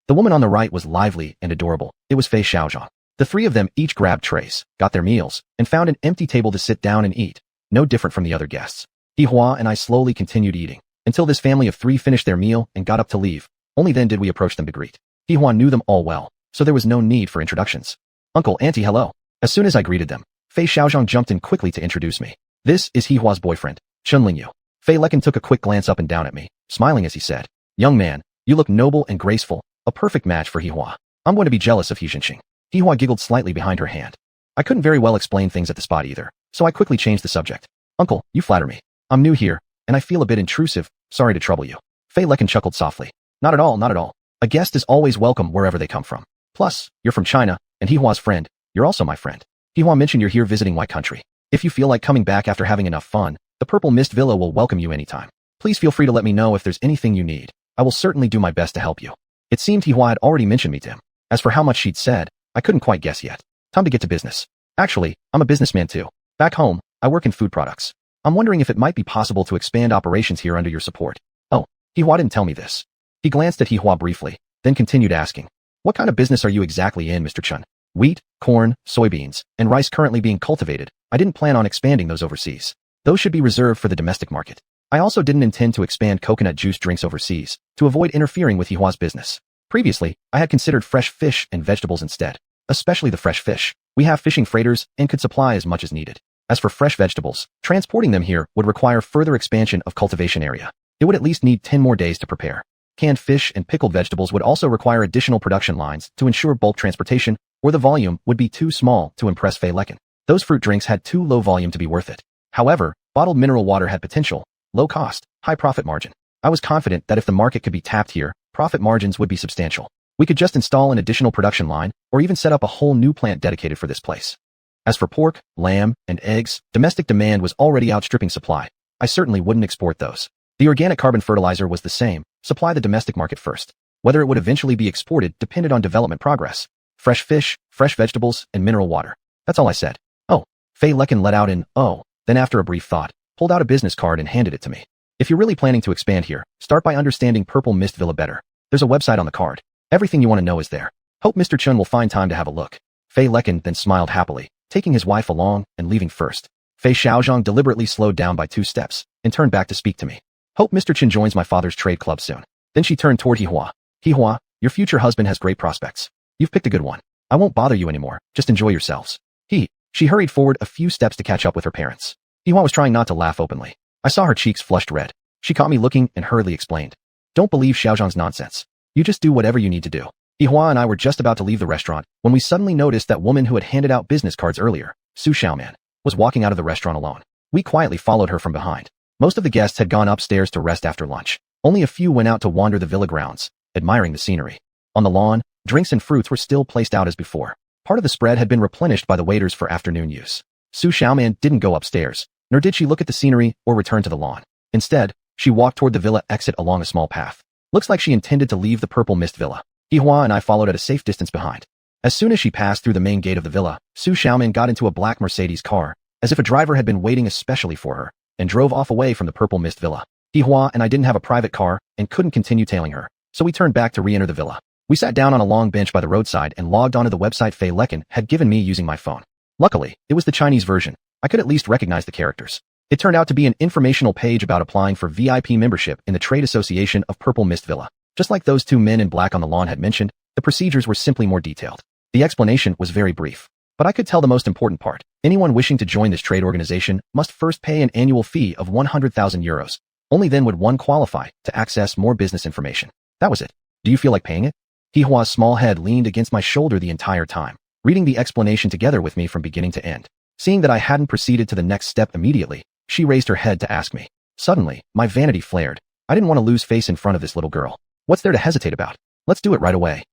The woman on the right was lively and adorable. It was Fei Xiaozhang. The 3 of them each grabbed trays, got their meals, and found an empty table to sit down and eat, no different from the other guests. Hihua and I slowly continued eating, until this family of 3 finished their meal and got up to leave. Only then did we approach them to greet. Hihua knew them all well, so there was no need for introductions. "Uncle, auntie, hello." As soon as I greeted them, Fei Xiaozhang jumped in quickly to introduce me. "This is Hihua's boyfriend, Chunlingyu." Fei Lekin took a quick glance up and down at me, smiling as he said, "Young man, you look noble and graceful, a perfect match for Hihua." I'm going to be jealous of xiuxian. Hihua giggled slightly behind her hand. I couldn't very well explain things at the spot either, so I quickly changed the subject. Uncle, you flatter me. I'm new here, and I feel a bit intrusive, sorry to trouble you. Fei Lekin chuckled softly. Not at all, not at all. A guest is always welcome wherever they come from. Plus, you're from China, and Hihua's friend. You're also my friend. Hihua mentioned you're here visiting my country. If you feel like coming back after having enough fun, the Purple Mist Villa will welcome you anytime. Please feel free to let me know if there's anything you need. I will certainly do my best to help you. It seemed Hihua had already mentioned me to him. As for how much she'd said, I couldn't quite guess yet. Time to get to business. Actually, I'm a businessman too. Back home, I work in food products. I'm wondering if it might be possible to expand operations here under your support. Oh, Hihua didn't tell me this. He glanced at Hihua briefly, then continued asking, what kind of business are you exactly in, Mr. Chun? Wheat, corn, soybeans, and rice currently being cultivated. I didn't plan on expanding those overseas. Those should be reserved for the domestic market. I also didn't intend to expand coconut juice drinks overseas, to avoid interfering with Hihua's business. Previously, I had considered fresh fish and vegetables instead, especially the fresh fish. We have fishing freighters and could supply as much as needed. As for fresh vegetables, transporting them here would require further expansion of cultivation area. It would at least need 10 more days to prepare. Canned fish and pickled vegetables would also require additional production lines to ensure bulk transportation, or the volume would be too small to impress Fei Lekin. Those fruit drinks had too low volume to be worth it. However, bottled mineral water had potential, low cost, high profit margin. I was confident that if the market could be tapped here, profit margins would be substantial. We could just install an additional production line, or even set up a whole new plant dedicated for this place. As for pork, lamb, and eggs, domestic demand was already outstripping supply. I certainly wouldn't export those. The organic carbon fertilizer was the same, supply the domestic market first. Whether it would eventually be exported depended on development progress. Fresh fish, fresh vegetables, and mineral water. That's all I said. Oh, Fei Lekin let out an oh, then after a brief thought, pulled out a business card and handed it to me. If you're really planning to expand here, start by understanding Purple Mist Villa better. There's a website on the card. Everything you want to know is there. Hope Mr. Chun will find time to have a look. Fei Lekin then smiled happily, taking his wife along and leaving first. Fei Xiaozhang deliberately slowed down by 2 steps and turned back to speak to me. Hope Mr. Chen joins my father's trade club soon. Then she turned toward Hihua. Hihua, your future husband has great prospects. You've picked a good one. I won't bother you anymore, just enjoy yourselves. She hurried forward a few steps to catch up with her parents. Hihua was trying not to laugh openly. I saw her cheeks flushed red. She caught me looking and hurriedly explained. Don't believe Xiaozhang's nonsense. You just do whatever you need to do. Hihua and I were just about to leave the restaurant when we suddenly noticed that woman who had handed out business cards earlier, xiuxian, was walking out of the restaurant alone. We quietly followed her from behind. Most of the guests had gone upstairs to rest after lunch. Only a few went out to wander the villa grounds, admiring the scenery. On the lawn, drinks and fruits were still placed out as before. Part of the spread had been replenished by the waiters for afternoon use. Xiuxian didn't go upstairs, nor did she look at the scenery or return to the lawn. Instead, she walked toward the villa exit along a small path. Looks like she intended to leave the Purple Mist Villa. Hihua and I followed at a safe distance behind. As soon as she passed through the main gate of the villa, Xiuxian got into a black Mercedes car, as if a driver had been waiting especially for her, and drove off away from the Purple Mist Villa. Hihua and I didn't have a private car and couldn't continue tailing her, so we turned back to re-enter the villa. We sat down on a long bench by the roadside and logged onto the website Fei Lekin had given me using my phone. Luckily, it was the Chinese version. I could at least recognize the characters. It turned out to be an informational page about applying for VIP membership in the Trade Association of Purple Mist Villa. Just like those 2 men in black on the lawn had mentioned, the procedures were simply more detailed. The explanation was very brief, but I could tell the most important part. Anyone wishing to join this trade organization must first pay an annual fee of 100,000 euros. Only then would one qualify to access more business information. That was it. Do you feel like paying it? Hihua's small head leaned against my shoulder the entire time, reading the explanation together with me from beginning to end. Seeing that I hadn't proceeded to the next step immediately, she raised her head to ask me. Suddenly, my vanity flared. I didn't want to lose face in front of this little girl. What's there to hesitate about? Let's do it right away.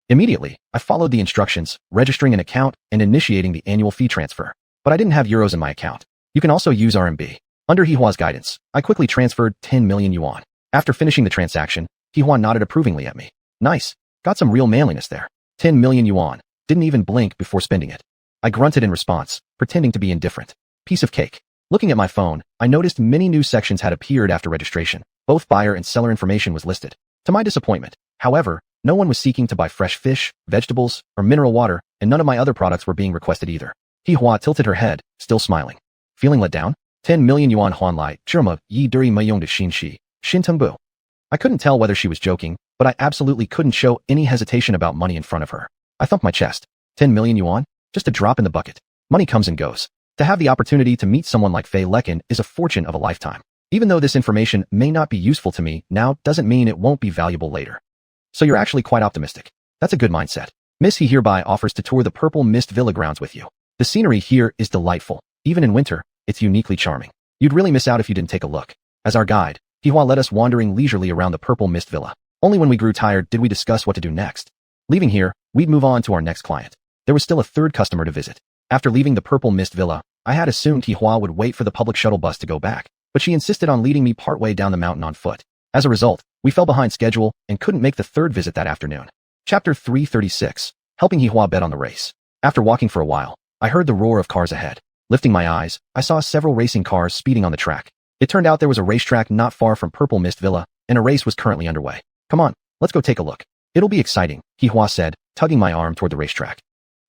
Immediately, I followed the instructions, registering an account and initiating the annual fee transfer. But I didn't have euros in my account. You can also use RMB. Under Hihua's guidance, I quickly transferred 10 million yuan. After finishing the transaction, Hihua nodded approvingly at me. Nice. Got some real manliness there. 10 million yuan. Didn't even blink before spending it. I grunted in response, pretending to be indifferent. Piece of cake. Looking at my phone, I noticed many new sections had appeared after registration. Both buyer and seller information was listed. To my disappointment, however, no one was seeking to buy fresh fish, vegetables, or mineral water, and none of my other products were being requested either. Hihua tilted her head, still smiling. Feeling let down? 10 million yuan huanlai, zhima, yi duri mayong de xinxi, xintengbu. I couldn't tell whether she was joking, but I absolutely couldn't show any hesitation about money in front of her. I thumped my chest. 10 million yuan? Just a drop in the bucket. Money comes and goes. To have the opportunity to meet someone like Fei Lekin is a fortune of a lifetime. Even though this information may not be useful to me now doesn't mean it won't be valuable later. So you're actually quite optimistic. That's a good mindset. Miss he hereby offers to tour the Purple Mist Villa grounds with you. The scenery here is delightful. Even in winter, it's uniquely charming. You'd really miss out if you didn't take a look. As our guide, Hihua led us wandering leisurely around the Purple Mist Villa. Only when we grew tired did we discuss what to do next. Leaving here, we'd move on to our next client. There was still a third customer to visit. After leaving the Purple Mist Villa, I had assumed Hihua would wait for the public shuttle bus to go back, but she insisted on leading me partway down the mountain on foot. As a result, we fell behind schedule and couldn't make the third visit that afternoon. Chapter 336. Helping Hihua bet on the race. After walking for a while, I heard the roar of cars ahead. Lifting my eyes, I saw several racing cars speeding on the track. It turned out there was a racetrack not far from Purple Mist Villa, and a race was currently underway. Come on, let's go take a look. It'll be exciting, Hihua said, tugging my arm toward the racetrack.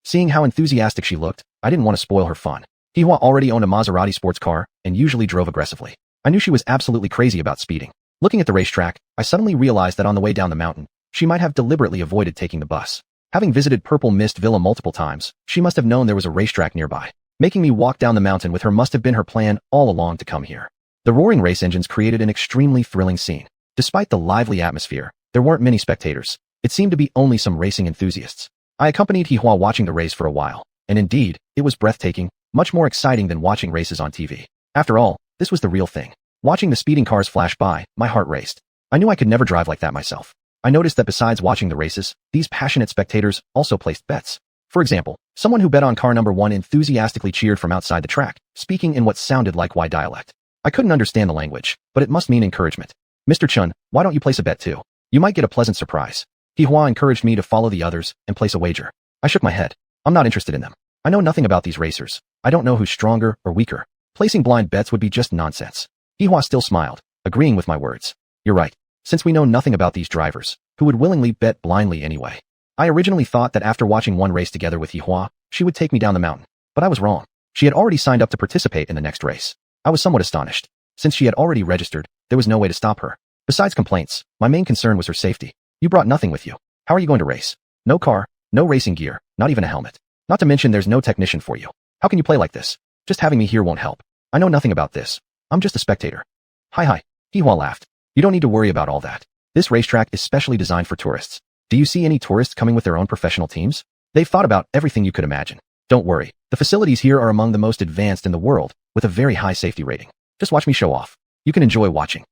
Seeing how enthusiastic she looked, I didn't want to spoil her fun. Hihua already owned a Maserati sports car and usually drove aggressively. I knew she was absolutely crazy about speeding. Looking at the racetrack, I suddenly realized that on the way down the mountain, she might have deliberately avoided taking the bus. Having visited Purple Mist Villa multiple times, she must have known there was a racetrack nearby. Making me walk down the mountain with her must have been her plan all along to come here. The roaring race engines created an extremely thrilling scene. Despite the lively atmosphere, there weren't many spectators. It seemed to be only some racing enthusiasts. I accompanied Hihua watching the race for a while, and indeed, it was breathtaking, much more exciting than watching races on TV. After all, this was the real thing. Watching the speeding cars flash by, my heart raced. I knew I could never drive like that myself. I noticed that besides watching the races, these passionate spectators also placed bets. For example, someone who bet on car number 1 enthusiastically cheered from outside the track, speaking in what sounded like Y dialect. I couldn't understand the language, but it must mean encouragement. Mr. Chun, why don't you place a bet too? You might get a pleasant surprise. Hihua encouraged me to follow the others and place a wager. I shook my head. I'm not interested in them. I know nothing about these racers. I don't know who's stronger or weaker. Placing blind bets would be just nonsense. Hihua still smiled, agreeing with my words. You're right. Since we know nothing about these drivers, who would willingly bet blindly anyway? I originally thought that after watching one race together with Hihua, she would take me down the mountain. But I was wrong. She had already signed up to participate in the next race. I was somewhat astonished. Since she had already registered, there was no way to stop her. Besides complaints, my main concern was her safety. You brought nothing with you. How are you going to race? No car, no racing gear, not even a helmet. Not to mention there's no technician for you. How can you play like this? Just having me here won't help. I know nothing about this. I'm just a spectator. Hi. Hihua laughed. You don't need to worry about all that. This racetrack is specially designed for tourists. Do you see any tourists coming with their own professional teams? They've thought about everything you could imagine. Don't worry. The facilities here are among the most advanced in the world, with a very high safety rating. Just watch me show off. You can enjoy watching.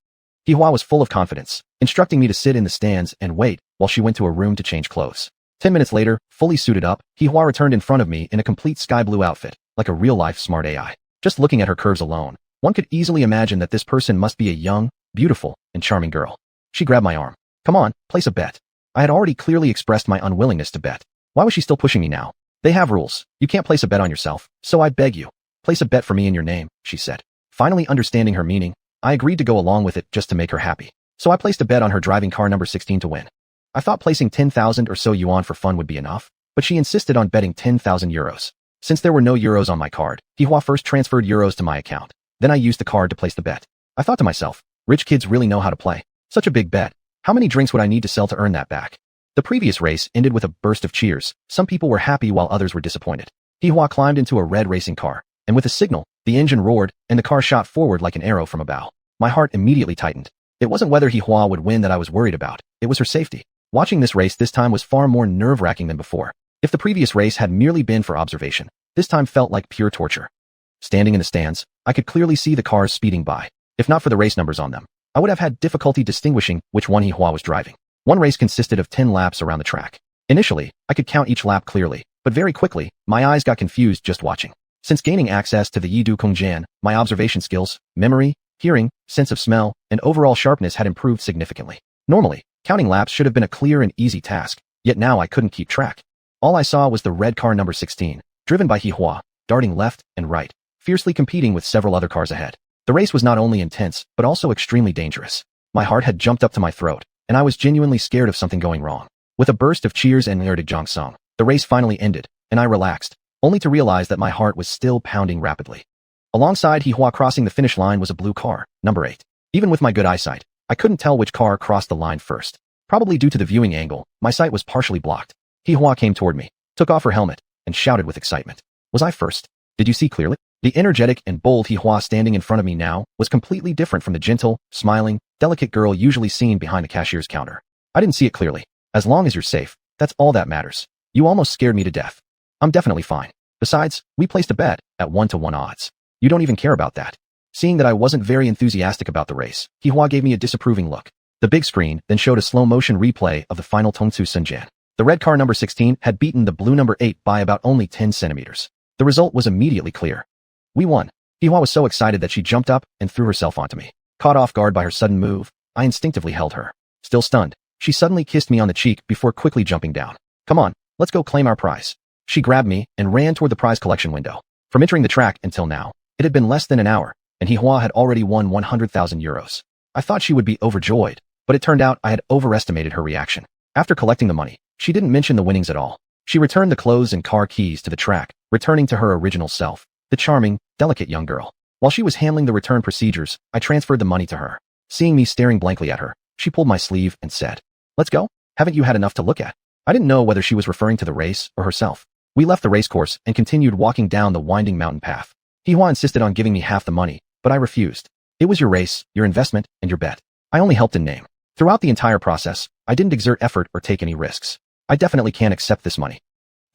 Hihua was full of confidence, instructing me to sit in the stands and wait while she went to a room to change clothes. 10 minutes later, fully suited up, Hihua returned in front of me in a complete sky blue outfit, like a real-life smart AI. Just looking at her curves alone, one could easily imagine that this person must be a young, beautiful, and charming girl. She grabbed my arm. Come on, place a bet. I had already clearly expressed my unwillingness to bet. Why was she still pushing me now? They have rules. You can't place a bet on yourself, so I beg you. Place a bet for me in your name, she said. Finally understanding her meaning, I agreed to go along with it just to make her happy. So I placed a bet on her driving car number 16 to win. I thought placing 10,000 or so yuan for fun would be enough, but she insisted on betting 10,000 euros. Since there were no euros on my card, Hihua first transferred euros to my account. Then I used the card to place the bet. I thought to myself, rich kids really know how to play. Such a big bet. How many drinks would I need to sell to earn that back? The previous race ended with a burst of cheers. Some people were happy while others were disappointed. Hihua climbed into a red racing car, and with a signal, the engine roared, and the car shot forward like an arrow from a bow. My heart immediately tightened. It wasn't whether Hihua would win that I was worried about. It was her safety. Watching this race this time was far more nerve-wracking than before. If the previous race had merely been for observation, this time felt like pure torture. Standing in the stands, I could clearly see the cars speeding by. If not for the race numbers on them, I would have had difficulty distinguishing which one Hihua was driving. One race consisted of 10 laps around the track. Initially, I could count each lap clearly, but very quickly, my eyes got confused just watching. Since gaining access to the Yidu Kongjian, my observation skills, memory, hearing, sense of smell, and overall sharpness had improved significantly. Normally, counting laps should have been a clear and easy task, yet now I couldn't keep track. All I saw was the red car number 16, driven by Hihua, darting left and right, fiercely competing with several other cars ahead. The race was not only intense, but also extremely dangerous. My heart had jumped up to my throat, and I was genuinely scared of something going wrong. With a burst of cheers and Erdejiangsong, the race finally ended, and I relaxed, only to realize that my heart was still pounding rapidly. Alongside Hihua crossing the finish line was a blue car, number 8. Even with my good eyesight, I couldn't tell which car crossed the line first. Probably due to the viewing angle, my sight was partially blocked. Hihua came toward me, took off her helmet, and shouted with excitement. Was I first? Did you see clearly? The energetic and bold Hihua standing in front of me now was completely different from the gentle, smiling, delicate girl usually seen behind the cashier's counter. I didn't see it clearly. As long as you're safe, that's all that matters. You almost scared me to death. I'm definitely fine. Besides, we placed a bet at 1-to-1 odds. You don't even care about that. Seeing that I wasn't very enthusiastic about the race, Hihua gave me a disapproving look. The big screen then showed a slow-motion replay of the final Tongsu Sunjian. The red car number 16 had beaten the blue number 8 by about only 10 centimeters. The result was immediately clear. We won. Hihua was so excited that she jumped up and threw herself onto me. Caught off guard by her sudden move, I instinctively held her. Still stunned, she suddenly kissed me on the cheek before quickly jumping down. Come on, let's go claim our prize. She grabbed me and ran toward the prize collection window. From entering the track until now, it had been less than an hour, and Hihua had already won 100,000 euros. I thought she would be overjoyed, but it turned out I had overestimated her reaction. After collecting the money, she didn't mention the winnings at all. She returned the clothes and car keys to the track, returning to her original self, the charming, delicate young girl. While she was handling the return procedures, I transferred the money to her. Seeing me staring blankly at her, she pulled my sleeve and said, "Let's go? Haven't you had enough to look at?" I didn't know whether she was referring to the race or herself. We left the racecourse and continued walking down the winding mountain path. Hihua insisted on giving me half the money, but I refused. It was your race, your investment, and your bet. I only helped in name. Throughout the entire process, I didn't exert effort or take any risks. I definitely can't accept this money.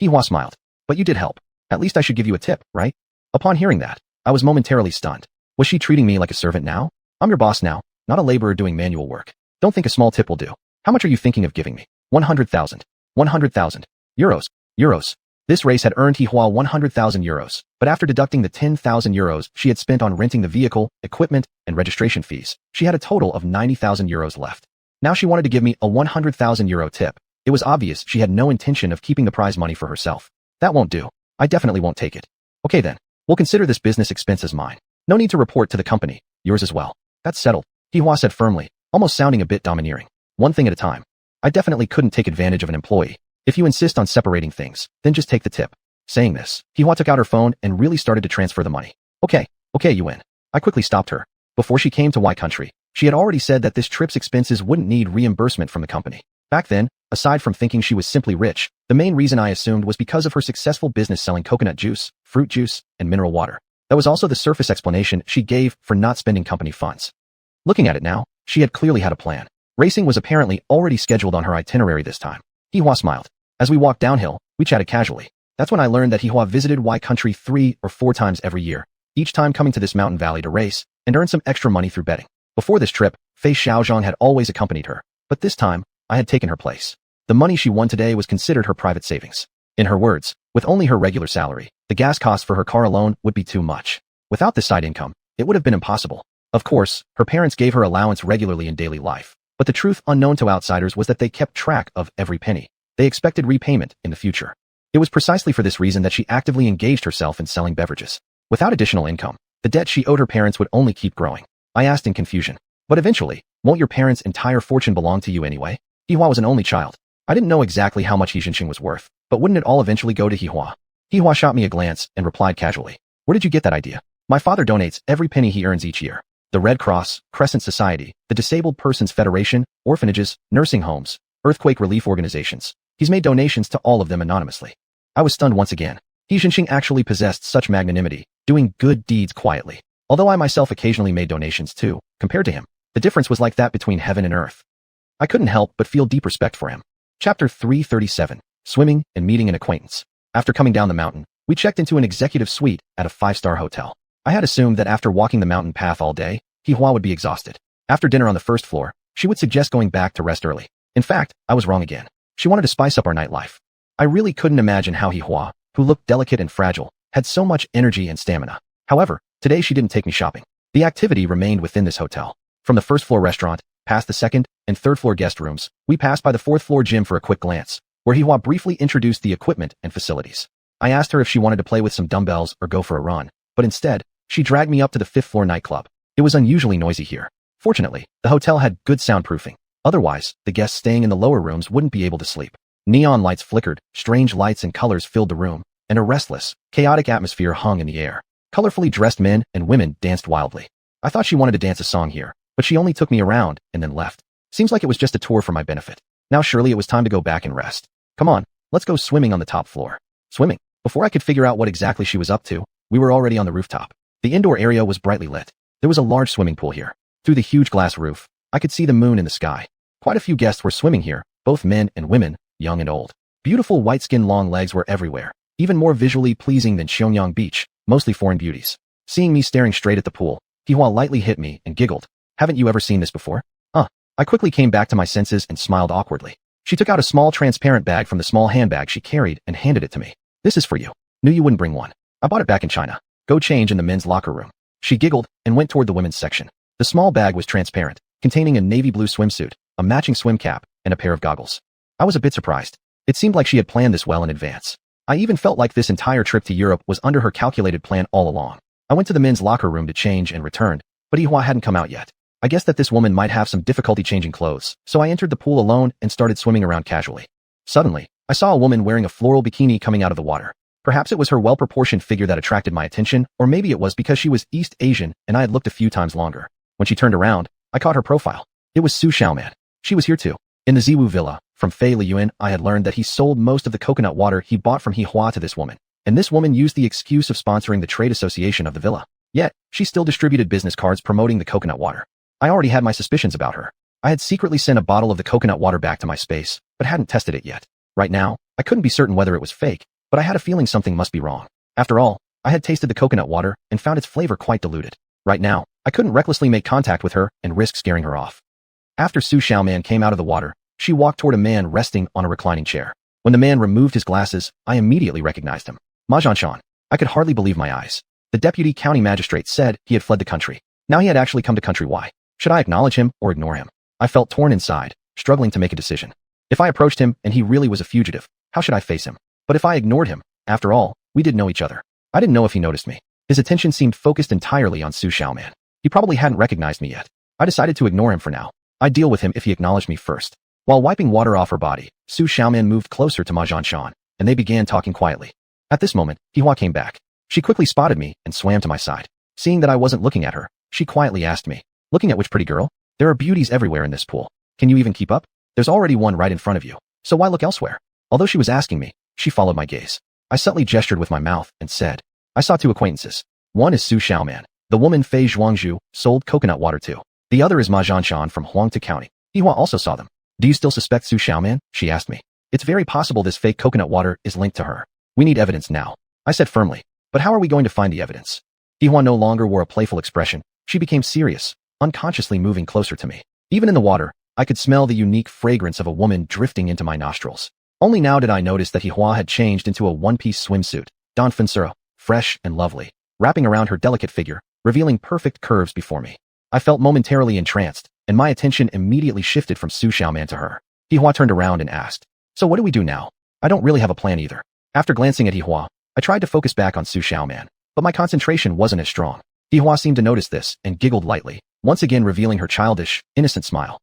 Hihua smiled. But you did help. At least I should give you a tip, right? Upon hearing that, I was momentarily stunned. Was she treating me like a servant now? I'm your boss now, not a laborer doing manual work. Don't think a small tip will do. How much are you thinking of giving me? 100,000. 100,000. Euros. Euros. This race had earned Hihua 100,000 euros, but after deducting the 10,000 euros she had spent on renting the vehicle, equipment, and registration fees, she had a total of 90,000 euros left. Now she wanted to give me a 100,000 euro tip. It was obvious she had no intention of keeping the prize money for herself. That won't do. I definitely won't take it. Okay then. We'll consider this business expense as mine. No need to report to the company. Yours as well. That's settled. Hihua said firmly, almost sounding a bit domineering. One thing at a time. I definitely couldn't take advantage of an employee. If you insist on separating things, then just take the tip. Saying this, Hihua took out her phone and really started to transfer the money. Okay, you win. I quickly stopped her. Before she came to Y Country, she had already said that this trip's expenses wouldn't need reimbursement from the company. Back then, aside from thinking she was simply rich, the main reason I assumed was because of her successful business selling coconut juice, fruit juice, and mineral water. That was also the surface explanation she gave for not spending company funds. Looking at it now, she had clearly had a plan. Racing was apparently already scheduled on her itinerary this time. Hihua smiled. As we walked downhill, we chatted casually. That's when I learned that Hihua visited Y Country 3 or 4 times every year, each time coming to this mountain valley to race and earn some extra money through betting. Before this trip, Fei Xiaozhang had always accompanied her, but this time, I had taken her place. The money she won today was considered her private savings. In her words, with only her regular salary, the gas cost for her car alone would be too much. Without this side income, it would have been impossible. Of course, her parents gave her allowance regularly in daily life, but the truth unknown to outsiders was that they kept track of every penny. They expected repayment in the future. It was precisely for this reason that she actively engaged herself in selling beverages. Without additional income, the debt she owed her parents would only keep growing. I asked in confusion. But eventually, won't your parents' entire fortune belong to you anyway? Hihua was an only child. I didn't know exactly how much xiuxian was worth, but wouldn't it all eventually go to Hihua? Hihua shot me a glance and replied casually. Where did you get that idea? My father donates every penny he earns each year. The Red Cross, Crescent Society, the Disabled Persons Federation, orphanages, nursing homes, earthquake relief organizations. He's made donations to all of them anonymously. I was stunned once again. Xiuxian actually possessed such magnanimity, doing good deeds quietly. Although I myself occasionally made donations too, compared to him, the difference was like that between heaven and earth. I couldn't help but feel deep respect for him. Chapter 337, Swimming and Meeting an Acquaintance. After coming down the mountain, we checked into an executive suite at a 5-star hotel. I had assumed that after walking the mountain path all day, Hihua would be exhausted. After dinner on the first floor, she would suggest going back to rest early. In fact, I was wrong again. She wanted to spice up our nightlife. I really couldn't imagine how Hihua, who looked delicate and fragile, had so much energy and stamina. However, today she didn't take me shopping. The activity remained within this hotel. From the first floor restaurant, past the second and third floor guest rooms, we passed by the fourth floor gym for a quick glance, where Hihua briefly introduced the equipment and facilities. I asked her if she wanted to play with some dumbbells or go for a run, but instead, she dragged me up to the 5th floor nightclub. It was unusually noisy here. Fortunately, the hotel had good soundproofing. Otherwise, the guests staying in the lower rooms wouldn't be able to sleep. Neon lights flickered, strange lights and colors filled the room, and a restless, chaotic atmosphere hung in the air. Colorfully dressed men and women danced wildly. I thought she wanted to dance a song here, but she only took me around and then left. Seems like it was just a tour for my benefit. Now surely it was time to go back and rest. Come on, let's go swimming on the top floor. Swimming. Before I could figure out what exactly she was up to, we were already on the rooftop. The indoor area was brightly lit. There was a large swimming pool here. Through the huge glass roof, I could see the moon in the sky. Quite a few guests were swimming here, both men and women, young and old. Beautiful white-skinned long legs were everywhere, even more visually pleasing than Xiuxian Beach, mostly foreign beauties. Seeing me staring straight at the pool, Hihua lightly hit me and giggled. Haven't you ever seen this before? I quickly came back to my senses and smiled awkwardly. She took out a small transparent bag from the small handbag she carried and handed it to me. This is for you. Knew you wouldn't bring one. I bought it back in China. Go change in the men's locker room. She giggled and went toward the women's section. The small bag was transparent, containing a navy blue swimsuit, a matching swim cap, and a pair of goggles. I was a bit surprised. It seemed like she had planned this well in advance. I even felt like this entire trip to Europe was under her calculated plan all along. I went to the men's locker room to change and returned, but Hihua hadn't come out yet. I guessed that this woman might have some difficulty changing clothes, so I entered the pool alone and started swimming around casually. Suddenly, I saw a woman wearing a floral bikini coming out of the water. Perhaps it was her well-proportioned figure that attracted my attention, or maybe it was because she was East Asian and I had looked a few times longer. When she turned around, I caught her profile. It was xiuxian. She was here too. In the Ziwu villa, from Fei Liyuan, I had learned that he sold most of the coconut water he bought from Hihua to this woman, and this woman used the excuse of sponsoring the trade association of the villa. Yet, she still distributed business cards promoting the coconut water. I already had my suspicions about her. I had secretly sent a bottle of the coconut water back to my space, but hadn't tested it yet. Right now, I couldn't be certain whether it was fake, but I had a feeling something must be wrong. After all, I had tasted the coconut water and found its flavor quite diluted. Right now, I couldn't recklessly make contact with her and risk scaring her off. After xiuxian came out of the water, she walked toward a man resting on a reclining chair. When the man removed his glasses, I immediately recognized him. Ma Zhanshan. I could hardly believe my eyes. The deputy county magistrate said he had fled the country. Now he had actually come to country. Why? Should I acknowledge him or ignore him? I felt torn inside, struggling to make a decision. If I approached him and he really was a fugitive, how should I face him? But if I ignored him, after all, we did know each other. I didn't know if he noticed me. His attention seemed focused entirely on xiuxian. He probably hadn't recognized me yet. I decided to ignore him for now. I'd deal with him if he acknowledged me first. While wiping water off her body, xiuxian moved closer to Ma Zhanshan, and they began talking quietly. At this moment, Hihua came back. She quickly spotted me and swam to my side. Seeing that I wasn't looking at her, she quietly asked me, "Looking at which pretty girl? There are beauties everywhere in this pool. Can you even keep up? There's already one right in front of you, so why look elsewhere?" Although she was asking me, she followed my gaze. I subtly gestured with my mouth and said, "I saw two acquaintances. One is xiuxian, the woman Fei Zhuangzhu sold coconut water to. The other is Ma Zhanshan from Huangtu County." Hihua also saw them. "Do you still suspect xiuxian?" she asked me. "It's very possible this fake coconut water is linked to her. We need evidence now," I said firmly. "But how are we going to find the evidence?" Hihua no longer wore a playful expression. She became serious, unconsciously moving closer to me. Even in the water, I could smell the unique fragrance of a woman drifting into my nostrils. Only now did I notice that Hihua had changed into a one-piece swimsuit, Danfensura, fresh and lovely, wrapping around her delicate figure, revealing perfect curves before me. I felt momentarily entranced, and my attention immediately shifted from xiuxian to her. Hihua turned around and asked, "So what do we do now?" I don't really have a plan either. After glancing at Hihua, I tried to focus back on xiuxian, but my concentration wasn't as strong. Hihua seemed to notice this and giggled lightly, once again revealing her childish, innocent smile.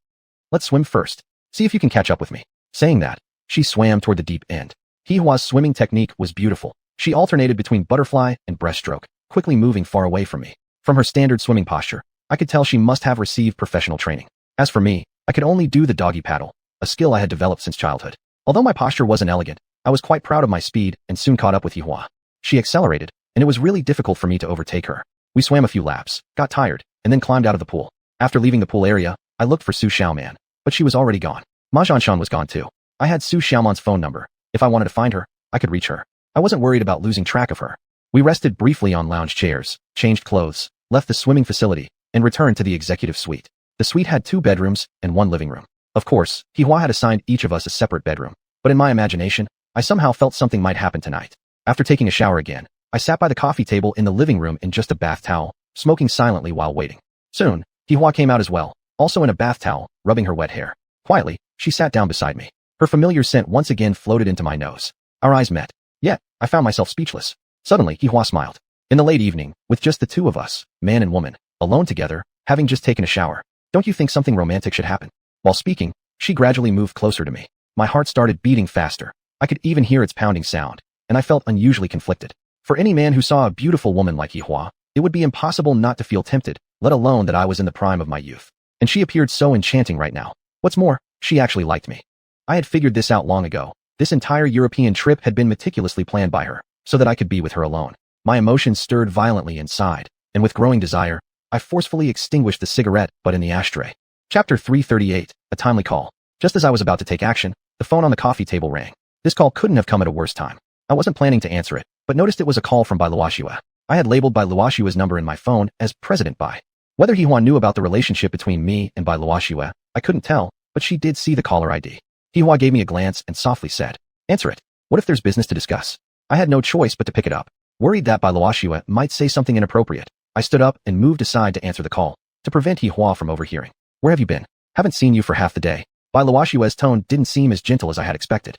"Let's swim first. See if you can catch up with me." Saying that, she swam toward the deep end. Hihua's swimming technique was beautiful. She alternated between butterfly and breaststroke, quickly moving far away from me. From her standard swimming posture, I could tell she must have received professional training. As for me, I could only do the doggy paddle, a skill I had developed since childhood. Although my posture wasn't elegant, I was quite proud of my speed and soon caught up with Hihua. She accelerated, and it was really difficult for me to overtake her. We swam a few laps, got tired, and then climbed out of the pool. After leaving the pool area, I looked for xiuxian, but she was already gone. Ma Zhanshan was gone too. I had xiuxian's phone number. If I wanted to find her, I could reach her. I wasn't worried about losing track of her. We rested briefly on lounge chairs, changed clothes, left the swimming facility, and returned to the executive suite. The suite had 2 bedrooms and 1 living room. Of course, Hihua had assigned each of us a separate bedroom, but in my imagination, I somehow felt something might happen tonight. After taking a shower again, I sat by the coffee table in the living room in just a bath towel, smoking silently while waiting. Soon, Hihua came out as well, also in a bath towel, rubbing her wet hair. Quietly, she sat down beside me. Her familiar scent once again floated into my nose. Our eyes met. Yet, I found myself speechless. Suddenly, Hihua smiled. In the late evening, with just the 2 of us, man and woman, alone together, having just taken a shower, don't you think something romantic should happen? While speaking, she gradually moved closer to me. My heart started beating faster. I could even hear its pounding sound, and I felt unusually conflicted. For any man who saw a beautiful woman like Hihua, it would be impossible not to feel tempted, let alone that I was in the prime of my youth. And she appeared so enchanting right now. What's more, she actually liked me. I had figured this out long ago. This entire European trip had been meticulously planned by her, so that I could be with her alone. My emotions stirred violently inside, and with growing desire, I forcefully extinguished the cigarette butt in the ashtray. Chapter 338, A Timely Call. Just as I was about to take action, the phone on the coffee table rang. This call couldn't have come at a worse time. I wasn't planning to answer it, but noticed it was a call from Bai Luoxue. I had labeled Bai Luoxue's number in my phone as President Bai. Whether Xiuhuan knew about the relationship between me and Bai Luoxue, I couldn't tell, but she did see the caller ID. Xiuhuan gave me a glance and softly said, "Answer it. What if there's business to discuss?" I had no choice but to pick it up, worried that Bai Luoxue might say something inappropriate. I stood up and moved aside to answer the call, to prevent Xiuhuan from overhearing. "Where have you been? Haven't seen you for half the day." Bai Luoxue's tone didn't seem as gentle as I had expected.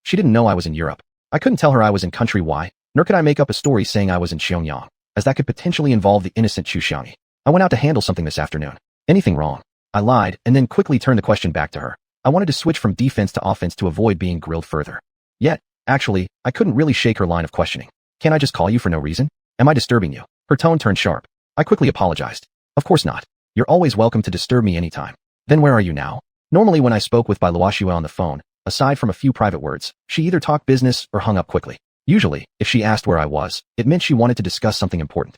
She didn't know I was in Europe. I couldn't tell her I was in country Y, nor could I make up a story saying I was in Xianxia, as that could potentially involve the innocent xiuxian. "I went out to handle something this afternoon." "Anything wrong?" I lied and then quickly turned the question back to her. I wanted to switch from defense to offense to avoid being grilled further. Yet, actually, I couldn't really shake her line of questioning. "Can't I just call you for no reason? Am I disturbing you?" Her tone turned sharp. I quickly apologized. "Of course not. You're always welcome to disturb me anytime." "Then where are you now?" Normally when I spoke with Bai Luoxue on the phone, aside from a few private words, she either talked business or hung up quickly. Usually, if she asked where I was, it meant she wanted to discuss something important.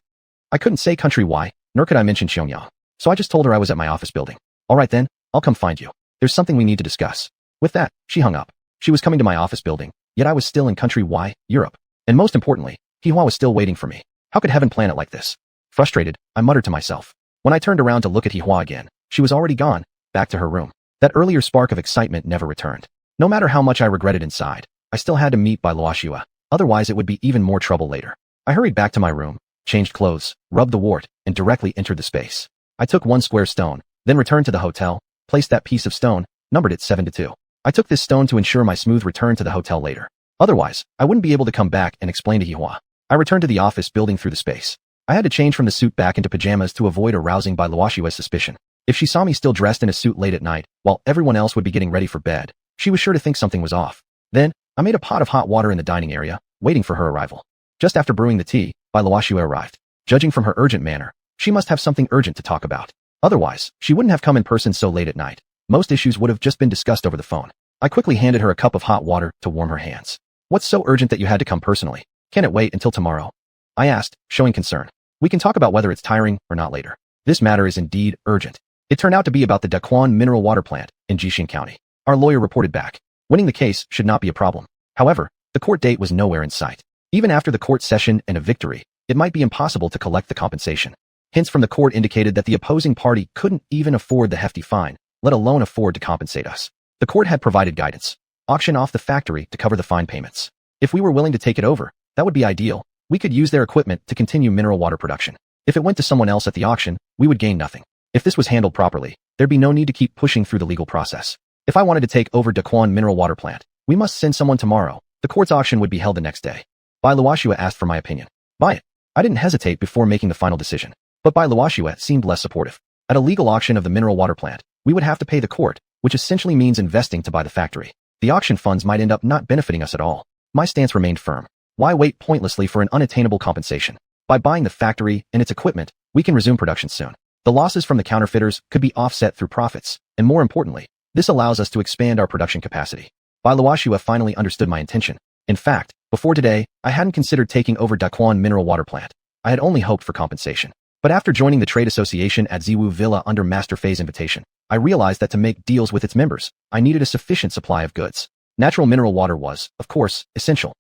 I couldn't say country Y, nor could I mention Xianxia, so I just told her I was at my office building. "All right then, I'll come find you. There's something we need to discuss." With that, she hung up. She was coming to my office building, yet I was still in country Y, Europe. And most importantly, Xiuhuan was still waiting for me. How could heaven plan it like this? Frustrated, I muttered to myself. When I turned around to look at Xiuhuan again, she was already gone, back to her room. That earlier spark of excitement never returned. No matter how much I regretted inside, I still had to meet Bai Luoxue, otherwise it would be even more trouble later. I hurried back to my room, changed clothes, rubbed the wart, and directly entered the space. I took one square stone, then returned to the hotel, placed that piece of stone, numbered it 7-2. I took this stone to ensure my smooth return to the hotel later. Otherwise, I wouldn't be able to come back and explain to Xiuhuan. I returned to the office building through the space. I had to change from the suit back into pajamas to avoid arousing Bai Luoxue's suspicion. If she saw me still dressed in a suit late at night, while everyone else would be getting ready for bed, she was sure to think something was off. Then, I made a pot of hot water in the dining area, waiting for her arrival. Just after brewing the tea, Bai Luoxue arrived. Judging from her urgent manner, she must have something urgent to talk about. Otherwise, she wouldn't have come in person so late at night. Most issues would have just been discussed over the phone. I quickly handed her a cup of hot water to warm her hands. "What's so urgent that you had to come personally? Can it wait until tomorrow?" I asked, showing concern. "We can talk about whether it's tiring or not later. This matter is indeed urgent." It turned out to be about the Daquan mineral water plant in Xiuxian County. Our lawyer reported back. Winning the case should not be a problem. However, the court date was nowhere in sight. Even after the court session and a victory, it might be impossible to collect the compensation. Hints from the court indicated that the opposing party couldn't even afford the hefty fine, let alone afford to compensate us. The court had provided guidance. Auction off the factory to cover the fine payments. If we were willing to take it over, that would be ideal. We could use their equipment to continue mineral water production. If it went to someone else at the auction, we would gain nothing. If this was handled properly, there'd be no need to keep pushing through the legal process. If I wanted to take over Daquan mineral water plant, we must send someone tomorrow. The court's auction would be held the next day. Bai Luoxue asked for my opinion. Buy it. I didn't hesitate before making the final decision. But Bai Luoxue seemed less supportive. At a legal auction of the mineral water plant, we would have to pay the court, which essentially means investing to buy the factory. The auction funds might end up not benefiting us at all. My stance remained firm. Why wait pointlessly for an unattainable compensation? By buying the factory and its equipment, we can resume production soon. The losses from the counterfeiters could be offset through profits, and more importantly, this allows us to expand our production capacity. Bai Luoxue finally understood my intention. In fact, before today, I hadn't considered taking over Daquan mineral water plant. I had only hoped for compensation. But after joining the trade association at Ziwu Villa under Master Fei's invitation, I realized that to make deals with its members, I needed a sufficient supply of goods. Natural mineral water was, of course, essential.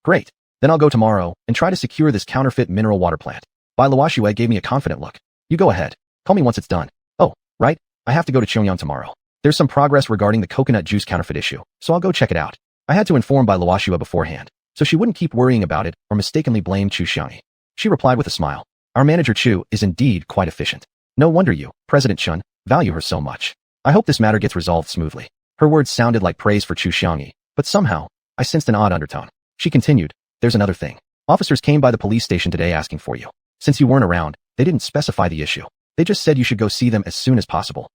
Great. Then I'll go tomorrow and try to secure this counterfeit mineral water plant. Bai Luoxue gave me a confident look. You go ahead. Call me once it's done. Oh, right. I have to go to Xuanhuan tomorrow. There's some progress regarding the coconut juice counterfeit issue, so I'll go check it out. I had to inform Bai Luoxue beforehand, so she wouldn't keep worrying about it or mistakenly blame xiuxian. She replied with a smile. Our manager Chu is indeed quite efficient. No wonder you, President Chun, value her so much. I hope this matter gets resolved smoothly. Her words sounded like praise for xiuxian, but somehow, I sensed an odd undertone. She continued, there's another thing. Officers came by the police station today asking for you. Since you weren't around, they didn't specify the issue. They just said you should go see them as soon as possible.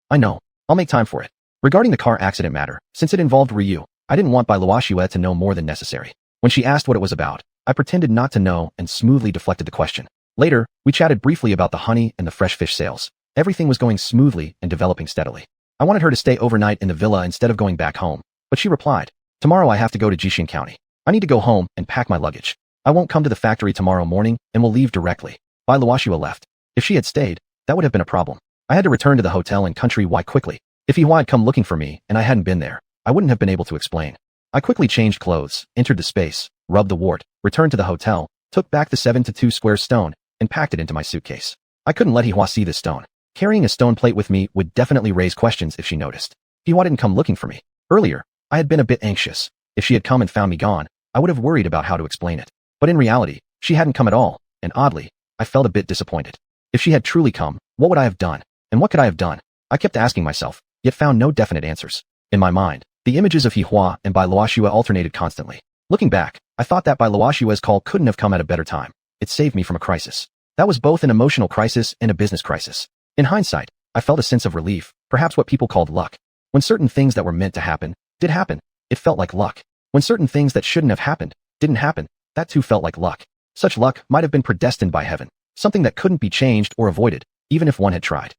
I know. I'll make time for it. Regarding the car accident matter, since it involved Ryu, I didn't want Bai Luoxue to know more than necessary. When she asked what it was about, I pretended not to know and smoothly deflected the question. Later, we chatted briefly about the honey and the fresh fish sales. Everything was going smoothly and developing steadily. I wanted her to stay overnight in the villa instead of going back home, but she replied, tomorrow I have to go to Xiuxian County. I need to go home and pack my luggage. I won't come to the factory tomorrow morning and will leave directly. Bai Luoxue left. If she had stayed, that would have been a problem. I had to return to the hotel in Country Y quickly. If Xiuhuan had come looking for me and I hadn't been there, I wouldn't have been able to explain. I quickly changed clothes, entered the space, rubbed the wart, returned to the hotel, took back the 7-2 square stone, and packed it into my suitcase. I couldn't let Hihua see this stone. Carrying a stone plate with me would definitely raise questions if she noticed. Hihua didn't come looking for me. Earlier, I had been a bit anxious. If she had come and found me gone, I would have worried about how to explain it. But in reality, she hadn't come at all, and oddly, I felt a bit disappointed. If she had truly come, what would I have done? And what could I have done? I kept asking myself, yet found no definite answers. In my mind, the images of Hihua and Bai Luoxue alternated constantly. Looking back, I thought that Bai Luoxue's call couldn't have come at a better time. It saved me from a crisis. That was both an emotional crisis and a business crisis. In hindsight, I felt a sense of relief, perhaps what people called luck. When certain things that were meant to happen did happen, it felt like luck. When certain things that shouldn't have happened didn't happen, that too felt like luck. Such luck might have been predestined by heaven, something that couldn't be changed or avoided, even if one had tried.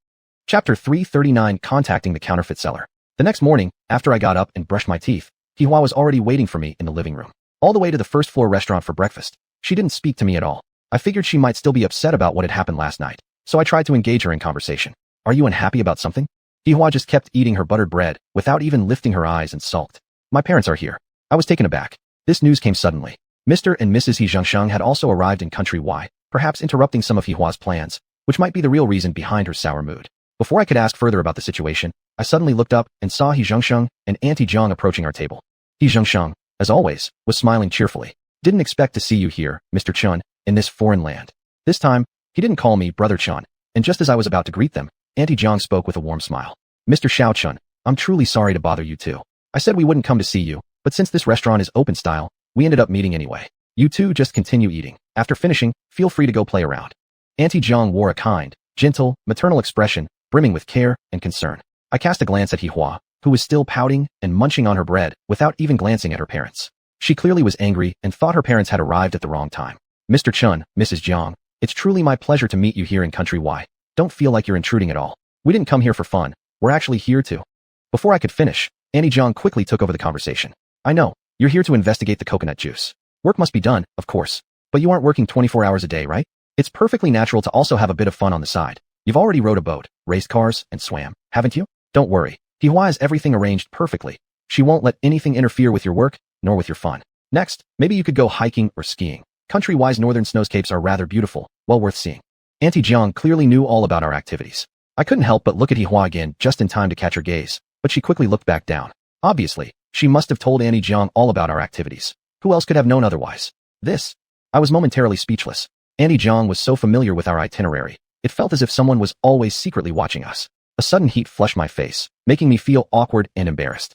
Chapter 339: Contacting the Counterfeit Seller. The next morning, after I got up and brushed my teeth, Hihua was already waiting for me in the living room. All the way to the first-floor restaurant for breakfast. She didn't speak to me at all. I figured she might still be upset about what had happened last night, so I tried to engage her in conversation. Are you unhappy about something? Hihua just kept eating her buttered bread, without even lifting her eyes, and sulked. My parents are here. I was taken aback. This news came suddenly. Mr. and Mrs. xiuxian had also arrived in country Y, perhaps interrupting some of Hihua's plans, which might be the real reason behind her sour mood. Before I could ask further about the situation, I suddenly looked up and saw xiuxian and Auntie Zhang approaching our table. Xiuxian, as always, was smiling cheerfully. Didn't expect to see you here, Mr. Chun, in this foreign land. This time, he didn't call me Brother Chun, and just as I was about to greet them, Auntie Zhang spoke with a warm smile. Mr. Xiao Chun, I'm truly sorry to bother you too. I said we wouldn't come to see you, but since this restaurant is open style, we ended up meeting anyway. You two just continue eating. After finishing, feel free to go play around. Auntie Zhang wore a kind, gentle, maternal expression, brimming with care and concern. I cast a glance at Hihua, who was still pouting and munching on her bread without even glancing at her parents. She clearly was angry and thought her parents had arrived at the wrong time. Mr. Chun, Mrs. Zhang, it's truly my pleasure to meet you here in Country Y. Don't feel like you're intruding at all. We didn't come here for fun. We're actually here to... Before I could finish, Auntie Zhang quickly took over the conversation. I know, you're here to investigate the coconut juice. Work must be done, of course. But you aren't working 24 hours a day, right? It's perfectly natural to also have a bit of fun on the side. You've already rode a boat, raced cars, and swam, haven't you? Don't worry. Hihua has everything arranged perfectly. She won't let anything interfere with your work, nor with your fun. Next, maybe you could go hiking or skiing. Country Y's northern snowscapes are rather beautiful, well worth seeing. Auntie Zhang clearly knew all about our activities. I couldn't help but look at Hihua again just in time to catch her gaze, but she quickly looked back down. Obviously, she must have told Auntie Zhang all about our activities. Who else could have known otherwise? This? I was momentarily speechless. Auntie Zhang was so familiar with our itinerary. It felt as if someone was always secretly watching us. A sudden heat flushed my face, making me feel awkward and embarrassed.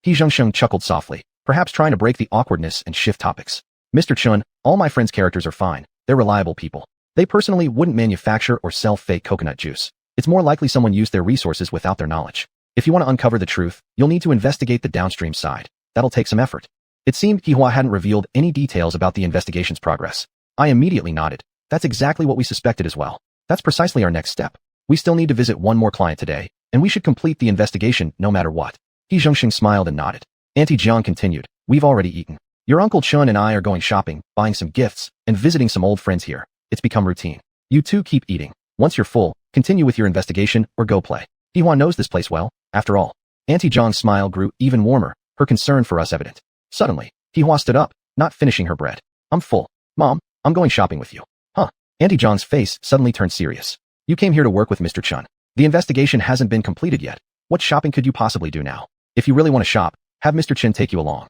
Xiuxian chuckled softly, perhaps trying to break the awkwardness and shift topics. Mr. Chun, all my friends' characters are fine. They're reliable people. They personally wouldn't manufacture or sell fake coconut juice. It's more likely someone used their resources without their knowledge. If you want to uncover the truth, you'll need to investigate the downstream side. That'll take some effort. It seemed Hihua hadn't revealed any details about the investigation's progress. I immediately nodded. That's exactly what we suspected as well. That's precisely our next step. We still need to visit one more client today, and we should complete the investigation no matter what. Xiuxian smiled and nodded. Auntie Zhang continued. We've already eaten. Your Uncle Chun and I are going shopping, buying some gifts, and visiting some old friends here. It's become routine. You two keep eating. Once you're full, continue with your investigation or go play. Hihua knows this place well, after all. Auntie Zhang's smile grew even warmer, her concern for us evident. Suddenly, Hihua stood up, not finishing her bread. I'm full. Mom, I'm going shopping with you. Huh? Auntie Zhang's face suddenly turned serious. You came here to work with Mr. Chun. The investigation hasn't been completed yet. What shopping could you possibly do now? If you really want to shop, have Mr. Chun take you along.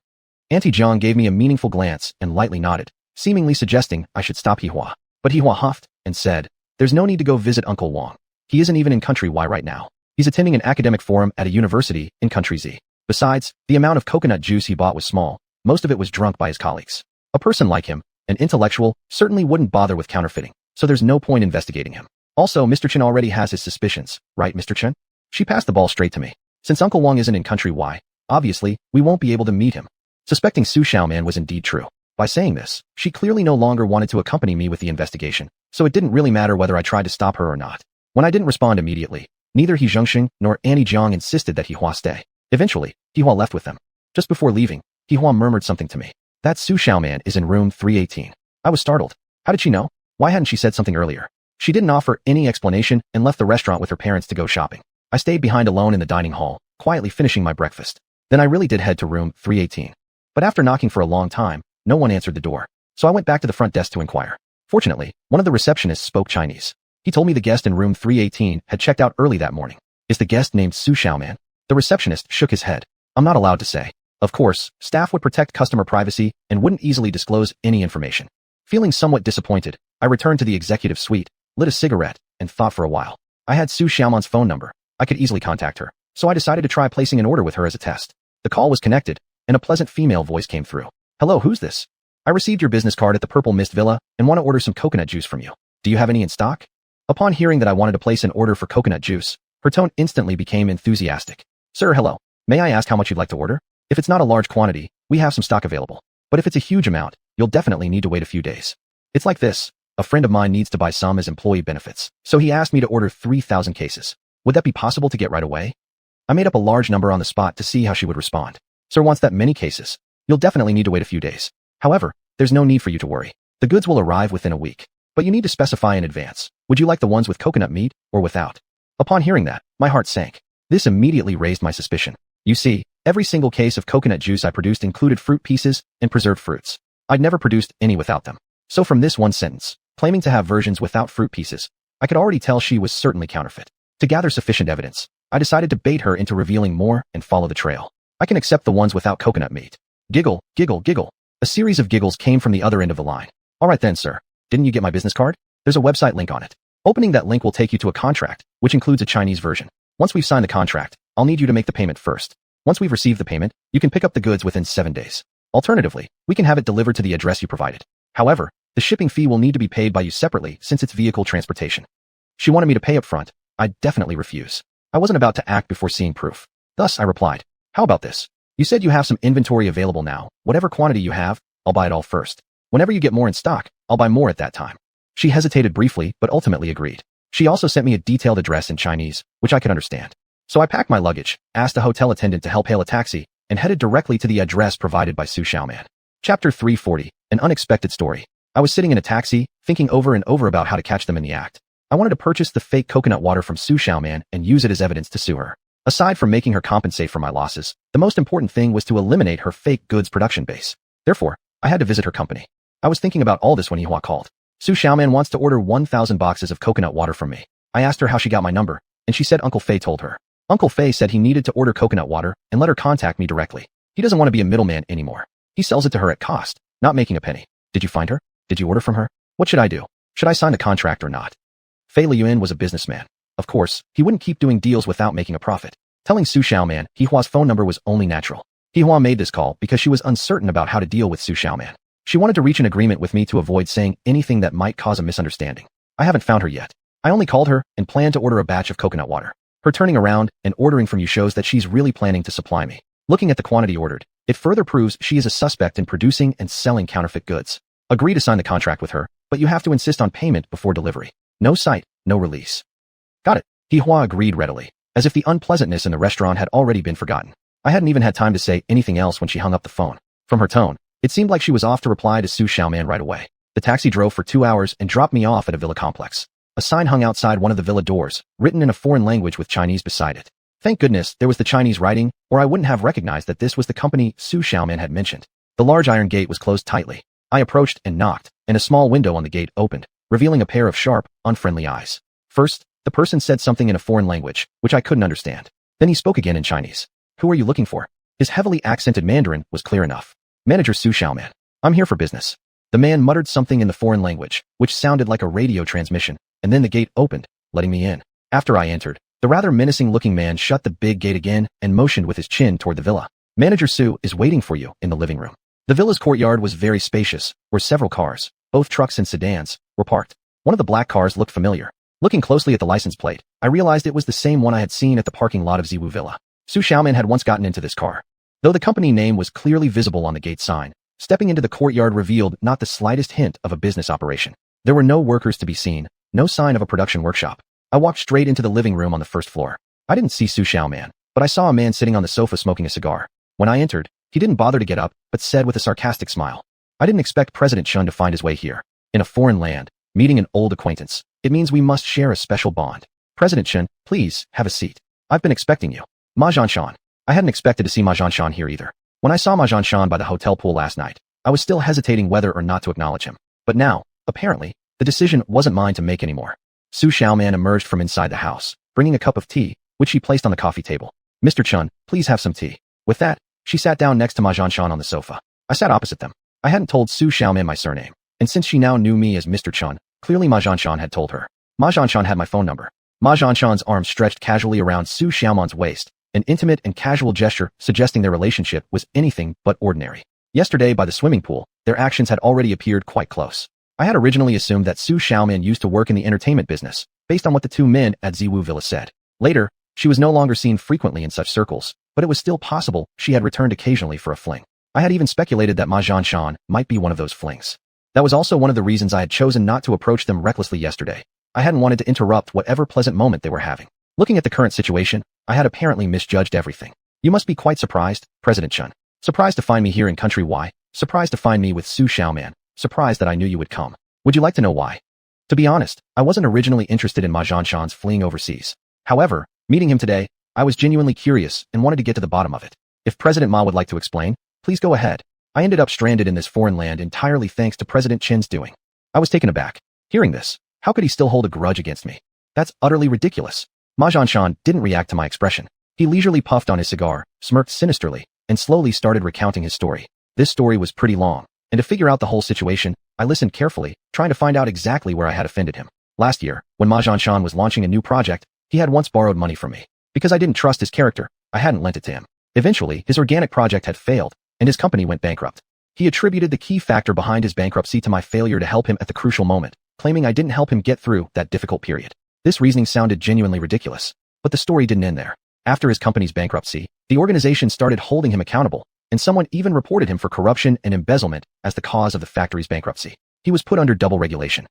Auntie Zhang gave me a meaningful glance and lightly nodded, seemingly suggesting I should stop Hihua. But Hihua huffed and said, there's no need to go visit Uncle Wang. He isn't even in Country Y right now. He's attending an academic forum at a university in Country Z. Besides, the amount of coconut juice he bought was small. Most of it was drunk by his colleagues. A person like him, an intellectual, certainly wouldn't bother with counterfeiting, so there's no point investigating him. Also, Mr. Chen already has his suspicions, right, Mr. Chen? She passed the ball straight to me. Since Uncle Wang isn't in Country Y, obviously, we won't be able to meet him. Suspecting xiuxian was indeed true. By saying this, she clearly no longer wanted to accompany me with the investigation, so it didn't really matter whether I tried to stop her or not. When I didn't respond immediately, neither Xiuxian nor Auntie Zhang insisted that Hihua stay. Eventually, Hihua left with them. Just before leaving, Hihua murmured something to me. That xiuxian is in room 318. I was startled. How did she know? Why hadn't she said something earlier? She didn't offer any explanation and left the restaurant with her parents to go shopping. I stayed behind alone in the dining hall, quietly finishing my breakfast. Then I really did head to room 318. But after knocking for a long time, no one answered the door. So I went back to the front desk to inquire. Fortunately, one of the receptionists spoke Chinese. He told me the guest in room 318 had checked out early that morning. Is the guest named xiuxian? The receptionist shook his head. I'm not allowed to say. Of course, staff would protect customer privacy and wouldn't easily disclose any information. Feeling somewhat disappointed, I returned to the executive suite, lit a cigarette, and thought for a while. I had xiuxian's phone number. I could easily contact her, so I decided to try placing an order with her as a test. The call was connected, and a pleasant female voice came through. Hello, who's this? I received your business card at the Purple Mist Villa and want to order some coconut juice from you. Do you have any in stock? Upon hearing that I wanted to place an order for coconut juice, her tone instantly became enthusiastic. Sir, hello. May I ask how much you'd like to order? If it's not a large quantity, we have some stock available. But if it's a huge amount, you'll definitely need to wait a few days. It's like this. A friend of mine needs to buy some as employee benefits, so he asked me to order 3,000 cases. Would that be possible to get right away? I made up a large number on the spot to see how she would respond. Sir wants that many cases. You'll definitely need to wait a few days. However, there's no need for you to worry. The goods will arrive within a week. But you need to specify in advance. Would you like the ones with coconut meat or without? Upon hearing that, my heart sank. This immediately raised my suspicion. You see, every single case of coconut juice I produced included fruit pieces and preserved fruits. I'd never produced any without them. So from this one sentence, claiming to have versions without fruit pieces, I could already tell she was certainly counterfeit. To gather sufficient evidence, I decided to bait her into revealing more and follow the trail. I can accept the ones without coconut meat. Giggle, giggle, giggle. A series of giggles came from the other end of the line. All right then, sir. Didn't you get my business card? There's a website link on it. Opening that link will take you to a contract, which includes a Chinese version. Once we've signed the contract, I'll need you to make the payment first. Once we've received the payment, you can pick up the goods within 7 days. Alternatively, we can have it delivered to the address you provided. However, the shipping fee will need to be paid by you separately since it's vehicle transportation. She wanted me to pay up front. I'd definitely refuse. I wasn't about to act before seeing proof. Thus, I replied, how about this? You said you have some inventory available now. Whatever quantity you have, I'll buy it all first. Whenever you get more in stock, I'll buy more at that time. She hesitated briefly, but ultimately agreed. She also sent me a detailed address in Chinese, which I could understand. So I packed my luggage, asked a hotel attendant to help hail a taxi, and headed directly to the address provided by xiuxian. Chapter 340, An Unexpected Story. I was sitting in a taxi, thinking over and over about how to catch them in the act. I wanted to purchase the fake coconut water from xiuxian and use it as evidence to sue her. Aside from making her compensate for my losses, the most important thing was to eliminate her fake goods production base. Therefore, I had to visit her company. I was thinking about all this when Yihua called. Xiuxian wants to order 1,000 boxes of coconut water from me. I asked her how she got my number, and she said Uncle Fei told her. Uncle Fei said he needed to order coconut water and let her contact me directly. He doesn't want to be a middleman anymore. He sells it to her at cost, not making a penny. Did you find her? Did you order from her? What should I do? Should I sign the contract or not? Fei Liyuan was a businessman. Of course, he wouldn't keep doing deals without making a profit. Telling Xiuxian Yihua's phone number was only natural. Yihua made this call because she was uncertain about how to deal with Xiuxian. She wanted to reach an agreement with me to avoid saying anything that might cause a misunderstanding. I haven't found her yet. I only called her and planned to order a batch of coconut water. Her turning around and ordering from you shows that she's really planning to supply me. Looking at the quantity ordered, it further proves she is a suspect in producing and selling counterfeit goods. Agree to sign the contract with her, but you have to insist on payment before delivery. No sight, no release. Got it. Yihua agreed readily, as if the unpleasantness in the restaurant had already been forgotten. I hadn't even had time to say anything else when she hung up the phone. From her tone, it seemed like she was off to reply to Xiuxian right away. The taxi drove for 2 hours and dropped me off at a villa complex. A sign hung outside one of the villa doors, written in a foreign language with Chinese beside it. Thank goodness there was the Chinese writing, or I wouldn't have recognized that this was the company Xiuxian had mentioned. The large iron gate was closed tightly. I approached and knocked, and a small window on the gate opened, revealing a pair of sharp, unfriendly eyes. First, the person said something in a foreign language, which I couldn't understand. Then he spoke again in Chinese. Who are you looking for? His heavily accented Mandarin was clear enough. Manager Xiuxian. I'm here for business. The man muttered something in the foreign language, which sounded like a radio transmission, and then the gate opened, letting me in. After I entered, the rather menacing-looking man shut the big gate again and motioned with his chin toward the villa. Manager Su is waiting for you in the living room. The villa's courtyard was very spacious, where several cars, both trucks and sedans, were parked. One of the black cars looked familiar. Looking closely at the license plate, I realized it was the same one I had seen at the parking lot of Ziwu Villa. Xiuxian had once gotten into this car. Though the company name was clearly visible on the gate sign, stepping into the courtyard revealed not the slightest hint of a business operation. There were no workers to be seen, no sign of a production workshop. I walked straight into the living room on the first floor. I didn't see Xiuxian, but I saw a man sitting on the sofa smoking a cigar. When I entered, he didn't bother to get up, but said with a sarcastic smile, I didn't expect President Chun to find his way here. In a foreign land, meeting an old acquaintance, it means we must share a special bond. President Chun, please, have a seat. I've been expecting you. Ma Zhanshan. I hadn't expected to see Ma Zhanshan here either. When I saw Ma Xianshan by the hotel pool last night, I was still hesitating whether or not to acknowledge him. But now, apparently, the decision wasn't mine to make anymore. Xiuxian emerged from inside the house, bringing a cup of tea, which she placed on the coffee table. Mr. Chun, please have some tea. With that, she sat down next to Ma Xianshan on the sofa. I sat opposite them. I hadn't told Xiuxian my surname, and since she now knew me as Mr. Chun, clearly Ma Xianshan had told her. Ma Xianshan had my phone number. Ma Xianshan's arm stretched casually around Xiuxian's waist, an intimate and casual gesture suggesting their relationship was anything but ordinary. Yesterday by the swimming pool, their actions had already appeared quite close. I had originally assumed that Xiuxian used to work in the entertainment business, based on what the two men at Ziwu Villa said. Later, she was no longer seen frequently in such circles, but it was still possible she had returned occasionally for a fling. I had even speculated that Ma Xianshan might be one of those flings. That was also one of the reasons I had chosen not to approach them recklessly yesterday. I hadn't wanted to interrupt whatever pleasant moment they were having. Looking at the current situation, I had apparently misjudged everything. You must be quite surprised, President Chun. Surprised to find me here in Country Y. Surprised to find me with Xiuxian. Surprised that I knew you would come. Would you like to know why? To be honest, I wasn't originally interested in Ma Xianshan's fleeing overseas. However, meeting him today, I was genuinely curious and wanted to get to the bottom of it. If President Ma would like to explain, please go ahead. I ended up stranded in this foreign land entirely thanks to President Chin's doing. I was taken aback. Hearing this, how could he still hold a grudge against me? That's utterly ridiculous. Ma Xianshan didn't react to my expression. He leisurely puffed on his cigar, smirked sinisterly, and slowly started recounting his story. This story was pretty long, and to figure out the whole situation, I listened carefully, trying to find out exactly where I had offended him. Last year, when Ma Xianshan was launching a new project, he had once borrowed money from me. Because I didn't trust his character, I hadn't lent it to him. Eventually, his organic project had failed, and his company went bankrupt. He attributed the key factor behind his bankruptcy to my failure to help him at the crucial moment, claiming I didn't help him get through that difficult period. This reasoning sounded genuinely ridiculous, but the story didn't end there. After his company's bankruptcy, the organization started holding him accountable, and someone even reported him for corruption and embezzlement as the cause of the factory's bankruptcy. He was put under double regulation.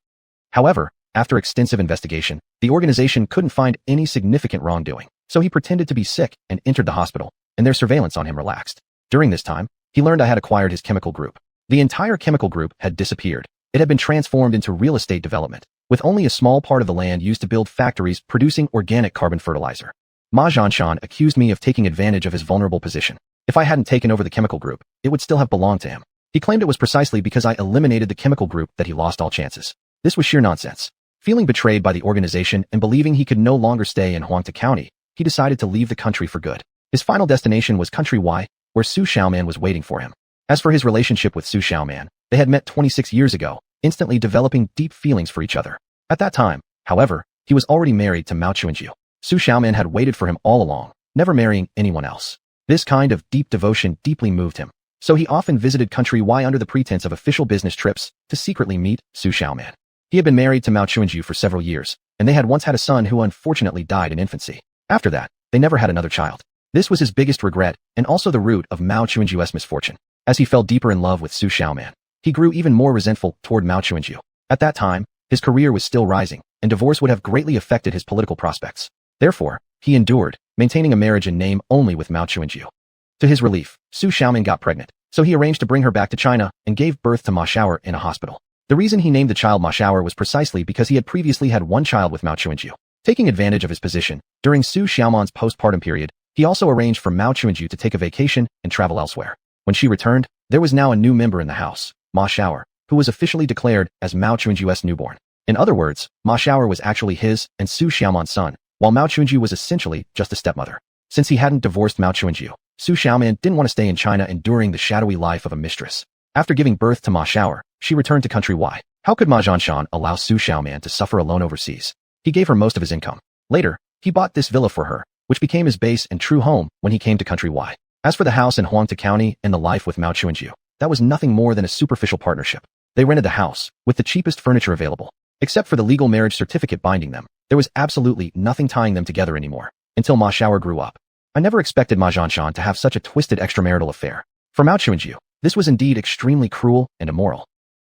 However, after extensive investigation, the organization couldn't find any significant wrongdoing, so he pretended to be sick and entered the hospital, and their surveillance on him relaxed. During this time, he learned I had acquired his chemical group. The entire chemical group had disappeared. It had been transformed into real estate development, with only a small part of the land used to build factories producing organic carbon fertilizer. Ma Xianshan accused me of taking advantage of his vulnerable position. If I hadn't taken over the chemical group, it would still have belonged to him. He claimed it was precisely because I eliminated the chemical group that he lost all chances. This was sheer nonsense. Feeling betrayed by the organization and believing he could no longer stay in Huangta County, he decided to leave the country for good. His final destination was Country Y, where Xiuxian was waiting for him. As for his relationship with Xiuxian, they had met 26 years ago, instantly developing deep feelings for each other. At that time, however, he was already married to Mao Chuanju. Xiuxian had waited for him all along, never marrying anyone else. This kind of deep devotion deeply moved him, so he often visited Country Y under the pretense of official business trips to secretly meet Xiuxian. He had been married to Mao Chuanju for several years, and they had once had a son who unfortunately died in infancy. After that, they never had another child. This was his biggest regret and also the root of Mao Chuanju's misfortune. As he fell deeper in love with Xiuxian, he grew even more resentful toward Mao Chuanju. At that time, his career was still rising, and divorce would have greatly affected his political prospects. Therefore, he endured, maintaining a marriage in name only with Mao Chuanju. To his relief, Xiuxian got pregnant, so he arranged to bring her back to China and gave birth to Ma Xiaoer in a hospital. The reason he named the child Ma Xiaoer was precisely because he had previously had one child with Mao Chuanju. Taking advantage of his position, during Xiuxian's postpartum period, he also arranged for Mao Chuanju to take a vacation and travel elsewhere. When she returned, there was now a new member in the house, Ma Xiaoer, who was officially declared as Mao Chuanju's newborn. In other words, Ma Xiaoer was actually his and Xiuxian's son, while Mao Chuanju was essentially just a stepmother. Since he hadn't divorced Mao Chuanju, Xiuxian didn't want to stay in China enduring the shadowy life of a mistress. After giving birth to Ma Xiaoer, she returned to Country Y. How could Ma Xianshan allow Xiuxian to suffer alone overseas? He gave her most of his income. Later, he bought this villa for her, which became his base and true home when he came to Country Y. As for the house in Huangta County and the life with Mao Chuanju, that was nothing more than a superficial partnership. They rented the house, with the cheapest furniture available. Except for the legal marriage certificate binding them, there was absolutely nothing tying them together anymore, until Ma Xiaoer grew up. I never expected Ma Xianshan to have such a twisted extramarital affair. For Mao Chuanju, this was indeed extremely cruel and immoral.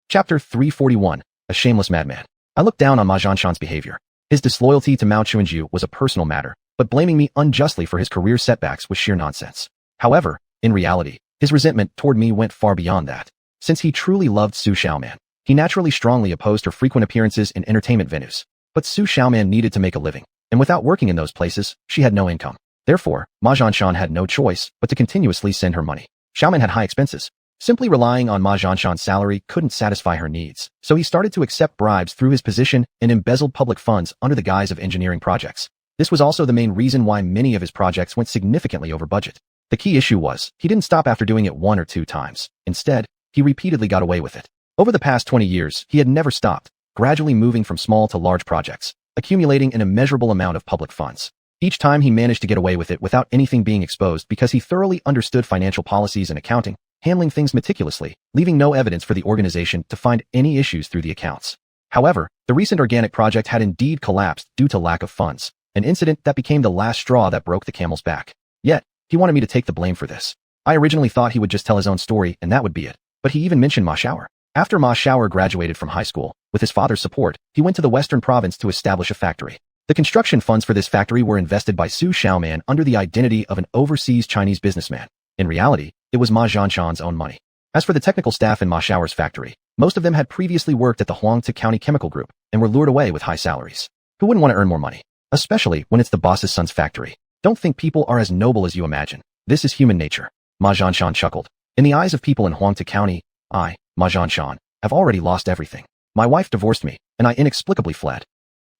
Chapter 341, A Shameless Madman. I looked down on Ma Xianshan's behavior. His disloyalty to Mao Chuanju was a personal matter, but blaming me unjustly for his career setbacks was sheer nonsense. However, in reality, his resentment toward me went far beyond that. Since he truly loved Xiuxian, he naturally strongly opposed her frequent appearances in entertainment venues. But Xiuxian needed to make a living, and without working in those places, she had no income. Therefore, Ma Xianshan had no choice but to continuously send her money. Xiaoman had high expenses. Simply relying on Ma Zhanshan's salary couldn't satisfy her needs, so he started to accept bribes through his position and embezzled public funds under the guise of engineering projects. This was also the main reason why many of his projects went significantly over budget. The key issue was, he didn't stop after doing it 1 or 2 times. Instead, he repeatedly got away with it. Over the past 20 years, he had never stopped, gradually moving from small to large projects, accumulating an immeasurable amount of public funds. Each time he managed to get away with it without anything being exposed because he thoroughly understood financial policies and accounting, handling things meticulously, leaving no evidence for the organization to find any issues through the accounts. However, the recent organic project had indeed collapsed due to lack of funds, an incident that became the last straw that broke the camel's back. Yet, he wanted me to take the blame for this. I originally thought he would just tell his own story and that would be it, but he even mentioned Ma Xiaoer. After Ma Xiaoer graduated from high school, with his father's support, he went to the western province to establish a factory. The construction funds for this factory were invested by Xiuxian under the identity of an overseas Chinese businessman. In reality, it was Ma Zhanshan's own money. As for the technical staff in Ma Xiaoer's factory, most of them had previously worked at the Huangtu County Chemical Group and were lured away with high salaries. Who wouldn't want to earn more money? Especially when it's the boss's son's factory. Don't think people are as noble as you imagine. This is human nature. Ma Zhanshan chuckled. In the eyes of people in Huangtu County, I, Ma Zhanshan, have already lost everything. My wife divorced me, and I inexplicably fled.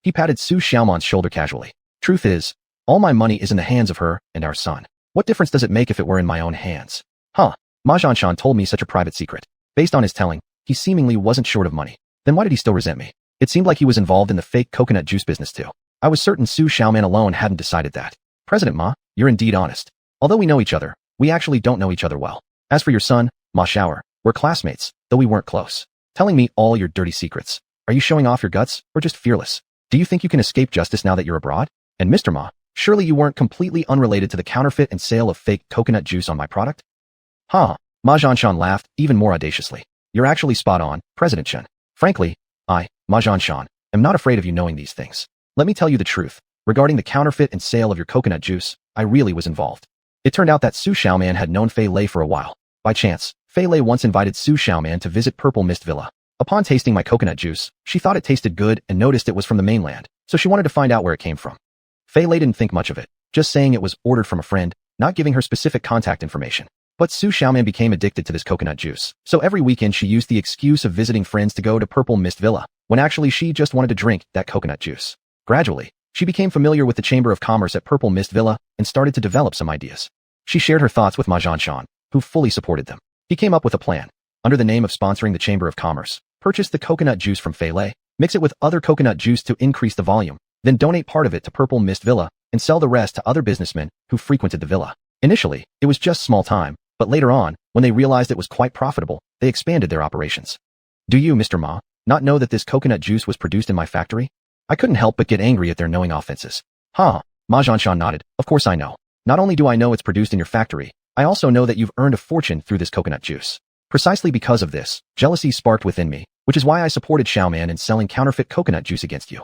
He patted Su Xiaoman's shoulder casually. Truth is, all my money is in the hands of her and our son. What difference does it make if it were in my own hands? Huh. Ma Zhanshan told me such a private secret. Based on his telling, he seemingly wasn't short of money. Then why did he still resent me? It seemed like he was involved in the fake coconut juice business too. I was certain Su Xiaoman alone hadn't decided that. President Ma, you're indeed honest. Although we know each other, we actually don't know each other well. As for your son, Ma Xiaoer, we're classmates, though we weren't close. Telling me all your dirty secrets. Are you showing off your guts, or just fearless? Do you think you can escape justice now that you're abroad? And Mr. Ma, surely you weren't completely unrelated to the counterfeit and sale of fake coconut juice on my product? Ha! Ma Zhanshan laughed even more audaciously. You're actually spot on, President Chen. Frankly, I, Ma Zhanshan, am not afraid of you knowing these things. Let me tell you the truth. Regarding the counterfeit and sale of your coconut juice, I really was involved. It turned out that Su Xiaoman had known Fei Lei for a while. By chance, Fei Lei once invited Su Xiaoman to visit Purple Mist Villa. Upon tasting my coconut juice, she thought it tasted good and noticed it was from the mainland, so she wanted to find out where it came from. Fei Lei didn't think much of it, just saying it was ordered from a friend, not giving her specific contact information. But Su Xiaoman became addicted to this coconut juice, so every weekend she used the excuse of visiting friends to go to Purple Mist Villa, when actually she just wanted to drink that coconut juice. Gradually, she became familiar with the Chamber of Commerce at Purple Mist Villa and started to develop some ideas. She shared her thoughts with Ma Zhanshan, who fully supported them. He came up with a plan. Under the name of sponsoring the Chamber of Commerce, purchase the coconut juice from Fei Lei, mix it with other coconut juice to increase the volume, then donate part of it to Purple Mist Villa and sell the rest to other businessmen who frequented the villa. Initially, it was just small time, but later on, when they realized it was quite profitable, they expanded their operations. Do you, Mr. Ma, not know that this coconut juice was produced in my factory? I couldn't help but get angry at their knowing offenses. Ma Zhanshan nodded. Of course I know. Not only do I know it's produced in your factory, I also know that you've earned a fortune through this coconut juice. Precisely because of this, jealousy sparked within me, which is why I supported Xiaoman in selling counterfeit coconut juice against you.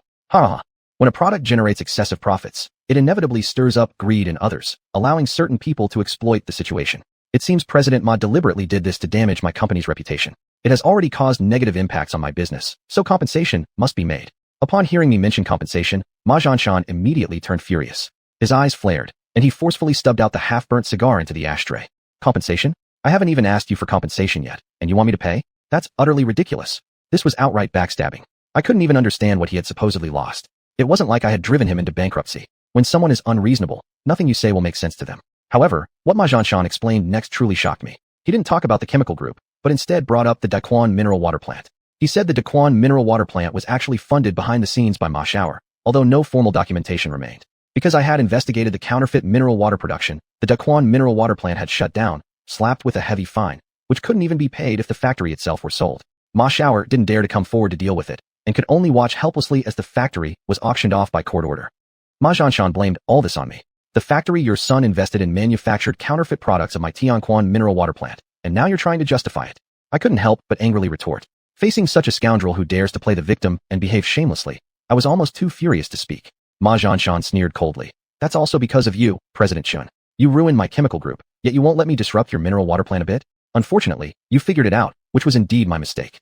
When a product generates excessive profits, it inevitably stirs up greed in others, allowing certain people to exploit the situation. It seems President Ma deliberately did this to damage my company's reputation. It has already caused negative impacts on my business, so compensation must be made. Upon hearing me mention compensation, Ma Zhanshan immediately turned furious. His eyes flared, and he forcefully stubbed out the half-burnt cigar into the ashtray. Compensation? I haven't even asked you for compensation yet, and you want me to pay? That's utterly ridiculous. This was outright backstabbing. I couldn't even understand what he had supposedly lost. It wasn't like I had driven him into bankruptcy. When someone is unreasonable, nothing you say will make sense to them. However, what Ma Zhanshan explained next truly shocked me. He didn't talk about the chemical group, but instead brought up the Daquan mineral water plant. He said the Daquan mineral water plant was actually funded behind the scenes by Ma Xiaoer, although no formal documentation remained. Because I had investigated the counterfeit mineral water production, the Daquan mineral water plant had shut down, slapped with a heavy fine, which couldn't even be paid if the factory itself were sold. Ma Xiaoer didn't dare to come forward to deal with it, and could only watch helplessly as the factory was auctioned off by court order. Ma Zhanshan blamed all this on me. The factory your son invested in manufactured counterfeit products of my Tianquan mineral water plant, and now you're trying to justify it. I couldn't help but angrily retort. Facing such a scoundrel who dares to play the victim and behave shamelessly, I was almost too furious to speak. Ma Zhanshan sneered coldly. That's also because of you, President Chen. You ruined my chemical group, yet you won't let me disrupt your mineral water plant a bit? Unfortunately, you figured it out, which was indeed my mistake.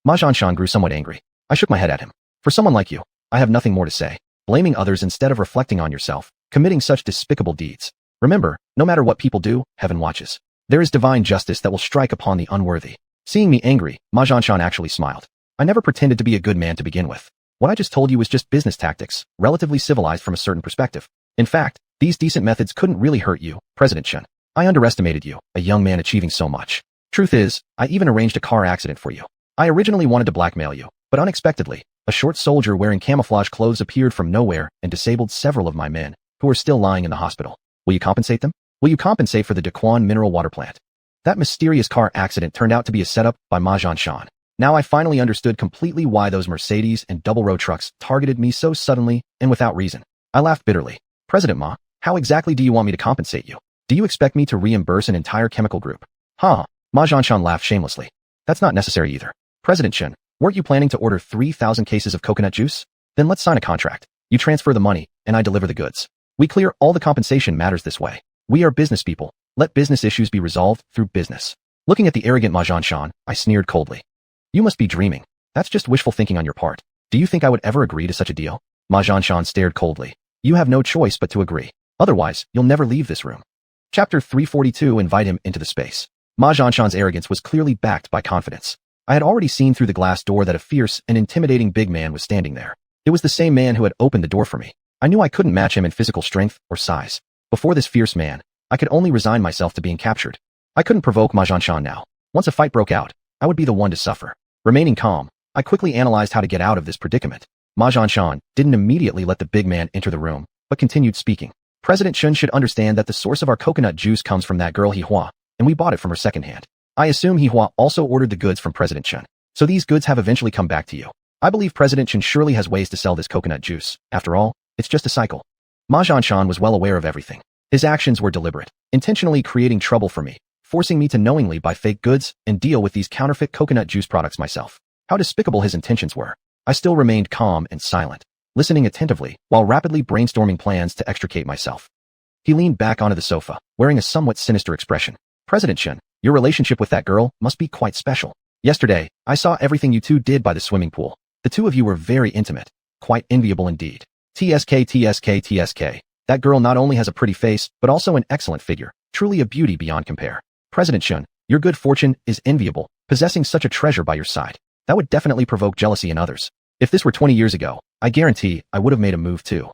Ma Zhanshan grew somewhat angry. I shook my head at him. For someone like you, I have nothing more to say. Blaming others instead of reflecting on yourself, committing such despicable deeds. Remember, no matter what people do, heaven watches. There is divine justice that will strike upon the unworthy. Seeing me angry, Ma Xianxia actually smiled. I never pretended to be a good man to begin with. What I just told you was just business tactics, relatively civilized from a certain perspective. In fact, these decent methods couldn't really hurt you, President Chen. I underestimated you, a young man achieving so much. Truth is, I even arranged a car accident for you. I originally wanted to blackmail you, but unexpectedly, a short soldier wearing camouflage clothes appeared from nowhere and disabled several of my men, who are still lying in the hospital. Will you compensate them? Will you compensate for the Daquan mineral water plant? That mysterious car accident turned out to be a setup by Ma Xianxia. Now I finally understood completely why those Mercedes and double-row trucks targeted me so suddenly and without reason. I laughed bitterly. President Ma, how exactly do you want me to compensate you? Do you expect me to reimburse an entire chemical group? Huh? Ma Xianxia laughed shamelessly. That's not necessary either. President Chen, weren't you planning to order 3,000 cases of coconut juice? Then let's sign a contract. You transfer the money, and I deliver the goods. We clear all the compensation matters this way. We are business people. Let business issues be resolved through business. Looking at the arrogant Ma Xianxia, I sneered coldly. You must be dreaming. That's just wishful thinking on your part. Do you think I would ever agree to such a deal? Ma Xianxia stared coldly. You have no choice but to agree. Otherwise, you'll never leave this room. Chapter 342. Invite him into the space. Ma Xianxia's arrogance was clearly backed by confidence. I had already seen through the glass door that a fierce and intimidating big man was standing there. It was the same man who had opened the door for me. I knew I couldn't match him in physical strength or size. Before this fierce man, I could only resign myself to being captured. I couldn't provoke Ma Xianxia now. Once a fight broke out, I would be the one to suffer. Remaining calm, I quickly analyzed how to get out of this predicament. Ma Xianxia didn't immediately let the big man enter the room, but continued speaking. President Chen should understand that the source of our coconut juice comes from that girl Hihua, and we bought it from her secondhand. I assume Hihua also ordered the goods from President Chen, so these goods have eventually come back to you. I believe President Chen surely has ways to sell this coconut juice. After all, it's just a cycle. Ma Xianxia was well aware of everything. His actions were deliberate, intentionally creating trouble for me, forcing me to knowingly buy fake goods and deal with these counterfeit coconut juice products myself. How despicable his intentions were. I still remained calm and silent, listening attentively while rapidly brainstorming plans to extricate myself. He leaned back onto the sofa, wearing a somewhat sinister expression. President Chen, your relationship with that girl must be quite special. Yesterday, I saw everything you two did by the swimming pool. The two of you were very intimate. Quite enviable indeed. TSK. That girl not only has a pretty face, but also an excellent figure. Truly a beauty beyond compare. President Chen, your good fortune is enviable, possessing such a treasure by your side. That would definitely provoke jealousy in others. If this were 20 years ago, I guarantee I would have made a move too.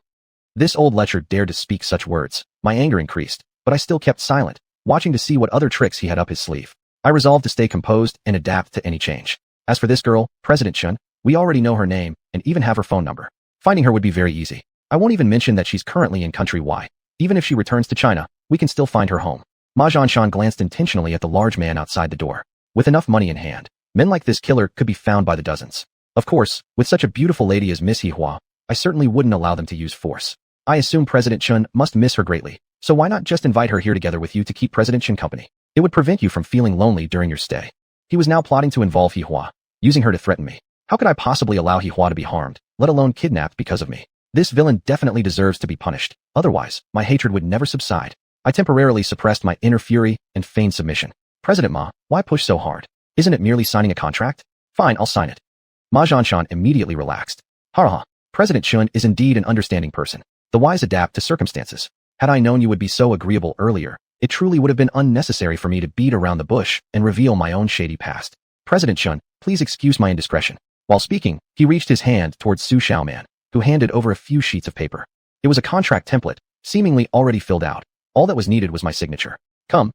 This old lecher dared to speak such words. My anger increased, but I still kept silent, watching to see what other tricks he had up his sleeve. I resolved to stay composed and adapt to any change. As for this girl, President Chen, we already know her name and even have her phone number. Finding her would be very easy. I won't even mention that she's currently in country Y. Even if she returns to China, we can still find her home. Ma Xianxia glanced intentionally at the large man outside the door. With enough money in hand, men like this killer could be found by the dozens. Of course, with such a beautiful lady as Miss Hihua, I certainly wouldn't allow them to use force. I assume President Chen must miss her greatly, so why not just invite her here together with you to keep President Chen company? It would prevent you from feeling lonely during your stay. He was now plotting to involve Hihua, using her to threaten me. How could I possibly allow Hihua to be harmed, let alone kidnapped because of me? This villain definitely deserves to be punished. Otherwise, my hatred would never subside. I temporarily suppressed my inner fury and feigned submission. President Ma, why push so hard? Isn't it merely signing a contract? Fine, I'll sign it. Ma Xianxia immediately relaxed. Ha. President Chen is indeed an understanding person. The wise adapt to circumstances. Had I known you would be so agreeable earlier, it truly would have been unnecessary for me to beat around the bush and reveal my own shady past. President Chen, please excuse my indiscretion. While speaking, he reached his hand towards xiuxian, who handed over a few sheets of paper. It was a contract template, seemingly already filled out. All that was needed was my signature. Come,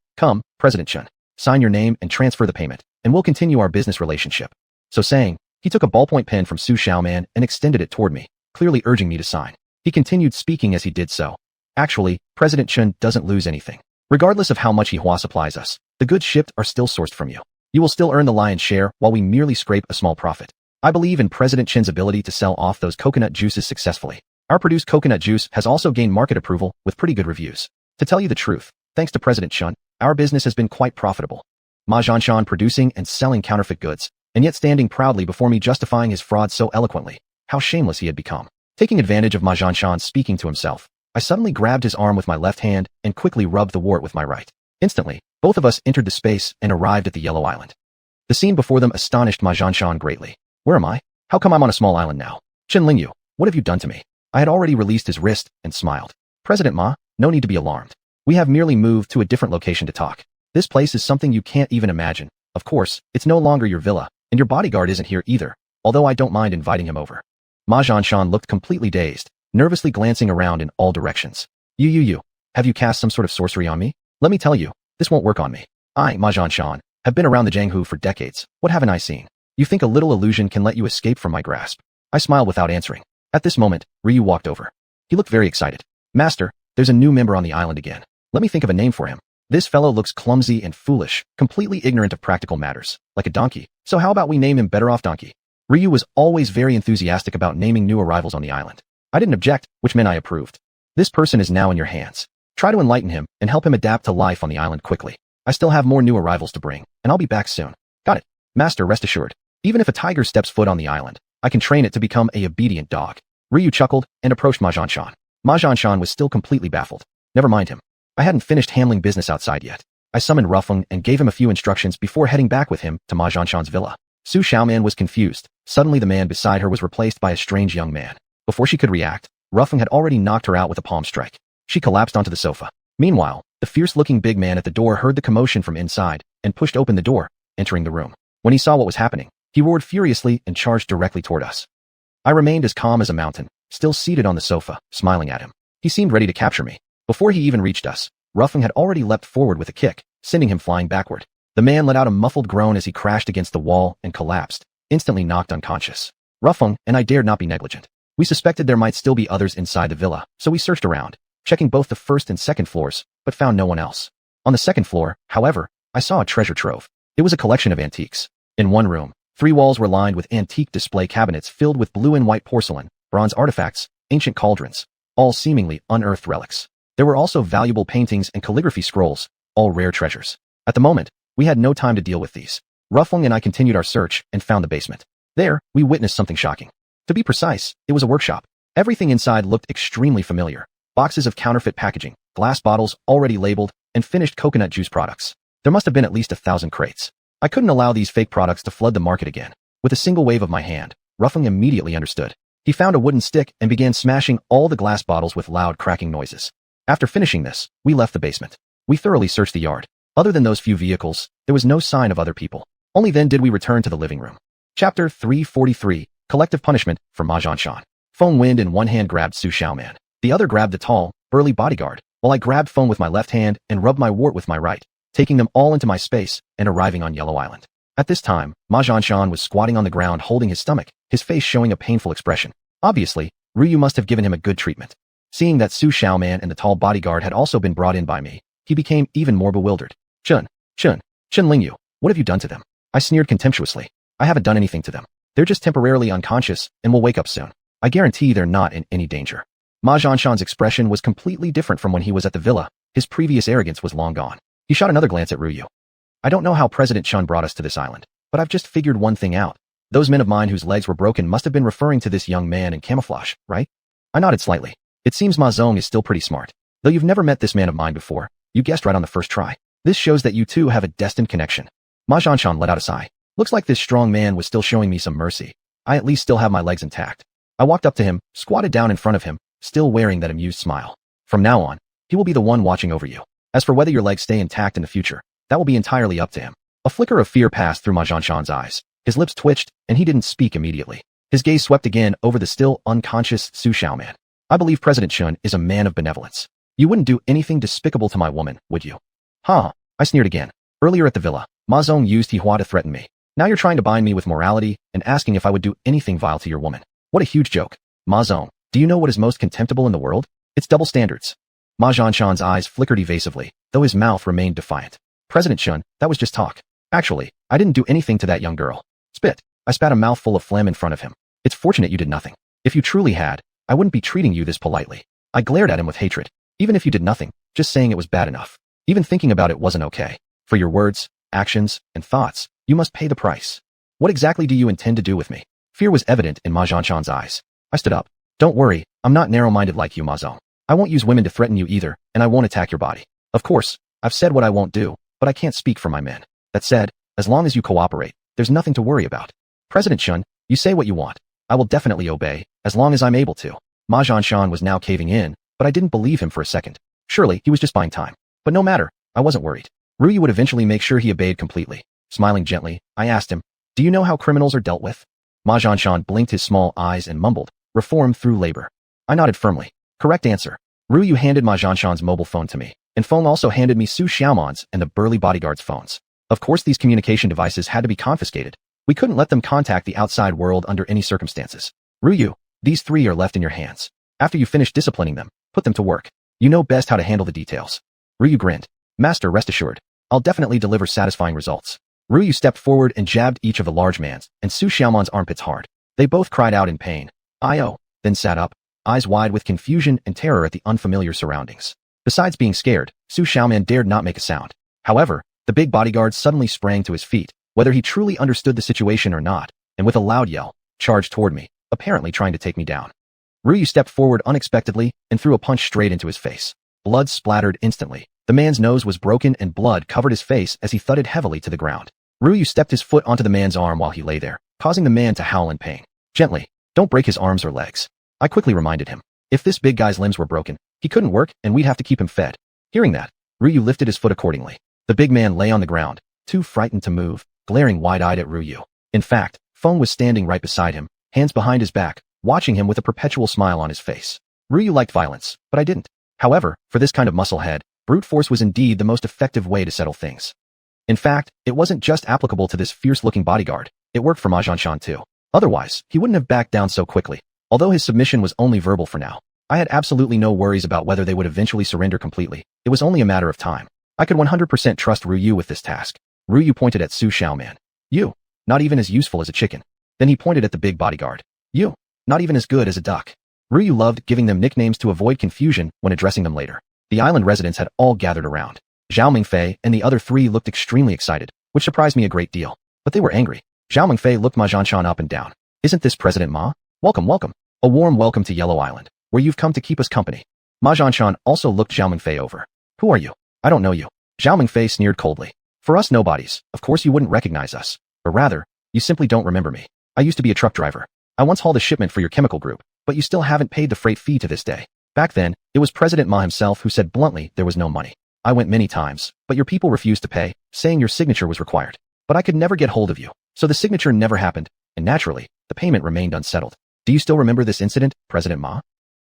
President Chen. Sign your name and transfer the payment, and we'll continue our business relationship. So saying, he took a ballpoint pen from xiuxian and extended it toward me, clearly urging me to sign. He continued speaking as he did so. Actually, President Chen doesn't lose anything. Regardless of how much Hihua supplies us, the goods shipped are still sourced from you. You will still earn the lion's share while we merely scrape a small profit. I believe in President Chen's ability to sell off those coconut juices successfully. Our produced coconut juice has also gained market approval with pretty good reviews. To tell you the truth, thanks to President Chen, our business has been quite profitable. Ma Xianxia producing and selling counterfeit goods, and yet standing proudly before me justifying his fraud so eloquently. How shameless he had become. Taking advantage of Ma Xianxia speaking to himself, I suddenly grabbed his arm with my left hand and quickly rubbed the wart with my right. Instantly, both of us entered the space and arrived at the Yellow Island. The scene before them astonished Ma Xianxia greatly. Where am I? How come I'm on a small island now? Chen Lingyu, what have you done to me? I had already released his wrist and smiled. President Ma, no need to be alarmed. We have merely moved to a different location to talk. This place is something you can't even imagine. Of course, it's no longer your villa, and your bodyguard isn't here either, although I don't mind inviting him over. Ma Xianshan looked completely dazed, nervously glancing around in all directions. You. Have you cast some sort of sorcery on me? Let me tell you, this won't work on me. I, Ma Xianshan, have been around the Jianghu for decades. What haven't I seen? You think a little illusion can let you escape from my grasp? I smiled without answering. At this moment, Ryu walked over. He looked very excited. Master, there's a new member on the island again. Let me think of a name for him. This fellow looks clumsy and foolish, completely ignorant of practical matters, like a donkey. So how about we name him Better Off Donkey? Ryu was always very enthusiastic about naming new arrivals on the island. I didn't object, which meant I approved. This person is now in your hands. Try to enlighten him and help him adapt to life on the island quickly. I still have more new arrivals to bring, and I'll be back soon. Got it. Master, rest assured. Even if a tiger steps foot on the island, I can train it to become a obedient dog. Ryu chuckled and approached Ma Xianshan. Ma Xianshan was still completely baffled. Never mind him. I hadn't finished handling business outside yet. I summoned Ruffeng and gave him a few instructions before heading back with him to Ma Xianshan's villa. Xiuxian was confused. Suddenly the man beside her was replaced by a strange young man. Before she could react, Ruffeng had already knocked her out with a palm strike. She collapsed onto the sofa. Meanwhile, the fierce-looking big man at the door heard the commotion from inside and pushed open the door, entering the room. When he saw what was happening, he roared furiously and charged directly toward us. I remained as calm as a mountain, still seated on the sofa, smiling at him. He seemed ready to capture me. Before he even reached us, Ruffeng had already leapt forward with a kick, sending him flying backward. The man let out a muffled groan as he crashed against the wall and collapsed, instantly knocked unconscious. Ruffeng and I dared not be negligent. We suspected there might still be others inside the villa, so we searched around, checking both the first and second floors, but found no one else. On the second floor, however, I saw a treasure trove. It was a collection of antiques. In one room, 3 walls were lined with antique display cabinets filled with blue and white porcelain, bronze artifacts, ancient cauldrons, all seemingly unearthed relics. There were also valuable paintings and calligraphy scrolls, all rare treasures. At the moment, we had no time to deal with these. Ruffeng and I continued our search and found the basement. There, we witnessed something shocking. To be precise, it was a workshop. Everything inside looked extremely familiar. Boxes of counterfeit packaging, glass bottles already labeled, and finished coconut juice products. There must have been at least 1,000 crates. I couldn't allow these fake products to flood the market again. With a single wave of my hand, Ruffeng immediately understood. He found a wooden stick and began smashing all the glass bottles with loud cracking noises. After finishing this, we left the basement. We thoroughly searched the yard. Other than those few vehicles, there was no sign of other people. Only then did we return to the living room. Chapter 343, Collective Punishment for Ma Xianshan. Feng Wind in one hand grabbed Xiuxian. The other grabbed the tall, burly bodyguard, while I grabbed Feng with my left hand and rubbed my wart with my right, taking them all into my space and arriving on Yellow Island. At this time, Ma Xianshan was squatting on the ground holding his stomach, his face showing a painful expression. Obviously, Ryu must have given him a good treatment. Seeing that Xiuxian and the tall bodyguard had also been brought in by me, he became even more bewildered. Chun Lingyu, what have you done to them? I sneered contemptuously. I haven't done anything to them. They're just temporarily unconscious and will wake up soon. I guarantee they're not in any danger. Ma Xianshan's expression was completely different from when he was at the villa. His previous arrogance was long gone. He shot another glance at Ryu. I don't know how President Chun brought us to this island, but I've just figured one thing out. Those men of mine whose legs were broken must have been referring to this young man in camouflage, right? I nodded slightly. It seems Ma Zong is still pretty smart. Though you've never met this man of mine before, you guessed right on the first try. This shows that you two have a destined connection. Ma Xianshan let out a sigh. Looks like this strong man was still showing me some mercy. I at least still have my legs intact. I walked up to him, squatted down in front of him, still wearing that amused smile. From now on, he will be the one watching over you. As for whether your legs stay intact in the future, that will be entirely up to him. A flicker of fear passed through Ma Xianshan's eyes. His lips twitched, and he didn't speak immediately. His gaze swept again over the still unconscious Xiuxian. I believe President Chun is a man of benevolence. You wouldn't do anything despicable to my woman, would you? Ha! I sneered again. Earlier at the villa, Ma Zong used Hihua to threaten me. Now you're trying to bind me with morality and asking if I would do anything vile to your woman. What a huge joke. Ma Zong, do you know what is most contemptible in the world? It's double standards. Ma Xianshan's eyes flickered evasively, though his mouth remained defiant. President Chun, that was just talk. Actually, I didn't do anything to that young girl. Spit. I spat a mouthful of phlegm in front of him. It's fortunate you did nothing. If you truly had, I wouldn't be treating you this politely. I glared at him with hatred. Even if you did nothing, just saying it was bad enough. Even thinking about it wasn't okay. For your words, actions, and thoughts, you must pay the price. What exactly do you intend to do with me? Fear was evident in Ma Xianshan's eyes. I stood up. Don't worry, I'm not narrow-minded like you, Ma Zong. I won't use women to threaten you either, and I won't attack your body. Of course, I've said what I won't do, but I can't speak for my men. That said, as long as you cooperate, there's nothing to worry about. President Chun, you say what you want. I will definitely obey, as long as I'm able to. Ma Xianshan was now caving in, but I didn't believe him for a second. Surely, he was just buying time. But no matter, I wasn't worried. Ryu would eventually make sure he obeyed completely. Smiling gently, I asked him, "Do you know how criminals are dealt with?" Ma Xianshan blinked his small eyes and mumbled, "Reform through labor." I nodded firmly. Correct answer. Ryu handed Ma Xianshan's mobile phone to me, and Feng also handed me xiuxian's and the burly bodyguard's phones. Of course, these communication devices had to be confiscated. We couldn't let them contact the outside world under any circumstances. Ryu, these three are left in your hands. After you finish disciplining them, put them to work. You know best how to handle the details. Ryu grinned. Master, rest assured. I'll definitely deliver satisfying results. Ryu stepped forward and jabbed each of the large man's and Su Xiaoman's armpits hard. They both cried out in pain. "I-oh," then sat up, eyes wide with confusion and terror at the unfamiliar surroundings. Besides being scared, Su Xiaoman dared not make a sound. However, the big bodyguard suddenly sprang to his feet, whether he truly understood the situation or not, and with a loud yell, charged toward me, apparently trying to take me down. Ryu stepped forward unexpectedly and threw a punch straight into his face. Blood splattered instantly. The man's nose was broken and blood covered his face as he thudded heavily to the ground. Ryu stepped his foot onto the man's arm while he lay there, causing the man to howl in pain. Gently, don't break his arms or legs. I quickly reminded him. If this big guy's limbs were broken, he couldn't work and we'd have to keep him fed. Hearing that, Ryu lifted his foot accordingly. The big man lay on the ground, too frightened to move, glaring wide-eyed at Ryu. In fact, Feng was standing right beside him, hands behind his back, watching him with a perpetual smile on his face. Ryu liked violence, but I didn't. However, for this kind of musclehead, brute force was indeed the most effective way to settle things. In fact, it wasn't just applicable to this fierce-looking bodyguard. It worked for Ma Xianshan too. Otherwise, he wouldn't have backed down so quickly. Although his submission was only verbal for now, I had absolutely no worries about whether they would eventually surrender completely. It was only a matter of time. I could 100% trust Ryu with this task. Ryu pointed at Su Xiaoman. "You, not even as useful as a chicken." Then he pointed at the big bodyguard. "You, not even as good as a duck." Ryu loved giving them nicknames to avoid confusion when addressing them later. The island residents had all gathered around. Zhao Mingfei and the other three looked extremely excited, which surprised me a great deal. But they were angry. Zhao Mingfei looked Ma Xianshan up and down. "Isn't this President Ma? Welcome, welcome. A warm welcome to Yellow Island, where you've come to keep us company." Ma Xianshan also looked Zhao Mingfei over. "Who are you? I don't know you." Zhao Mingfei sneered coldly. "For us nobodies, of course you wouldn't recognize us. Or rather, you simply don't remember me. I used to be a truck driver. I once hauled a shipment for your chemical group, but you still haven't paid the freight fee to this day. Back then, it was President Ma himself who said bluntly there was no money. I went many times, but your people refused to pay, saying your signature was required. But I could never get hold of you, so the signature never happened, and naturally, the payment remained unsettled. Do you still remember this incident, President Ma?"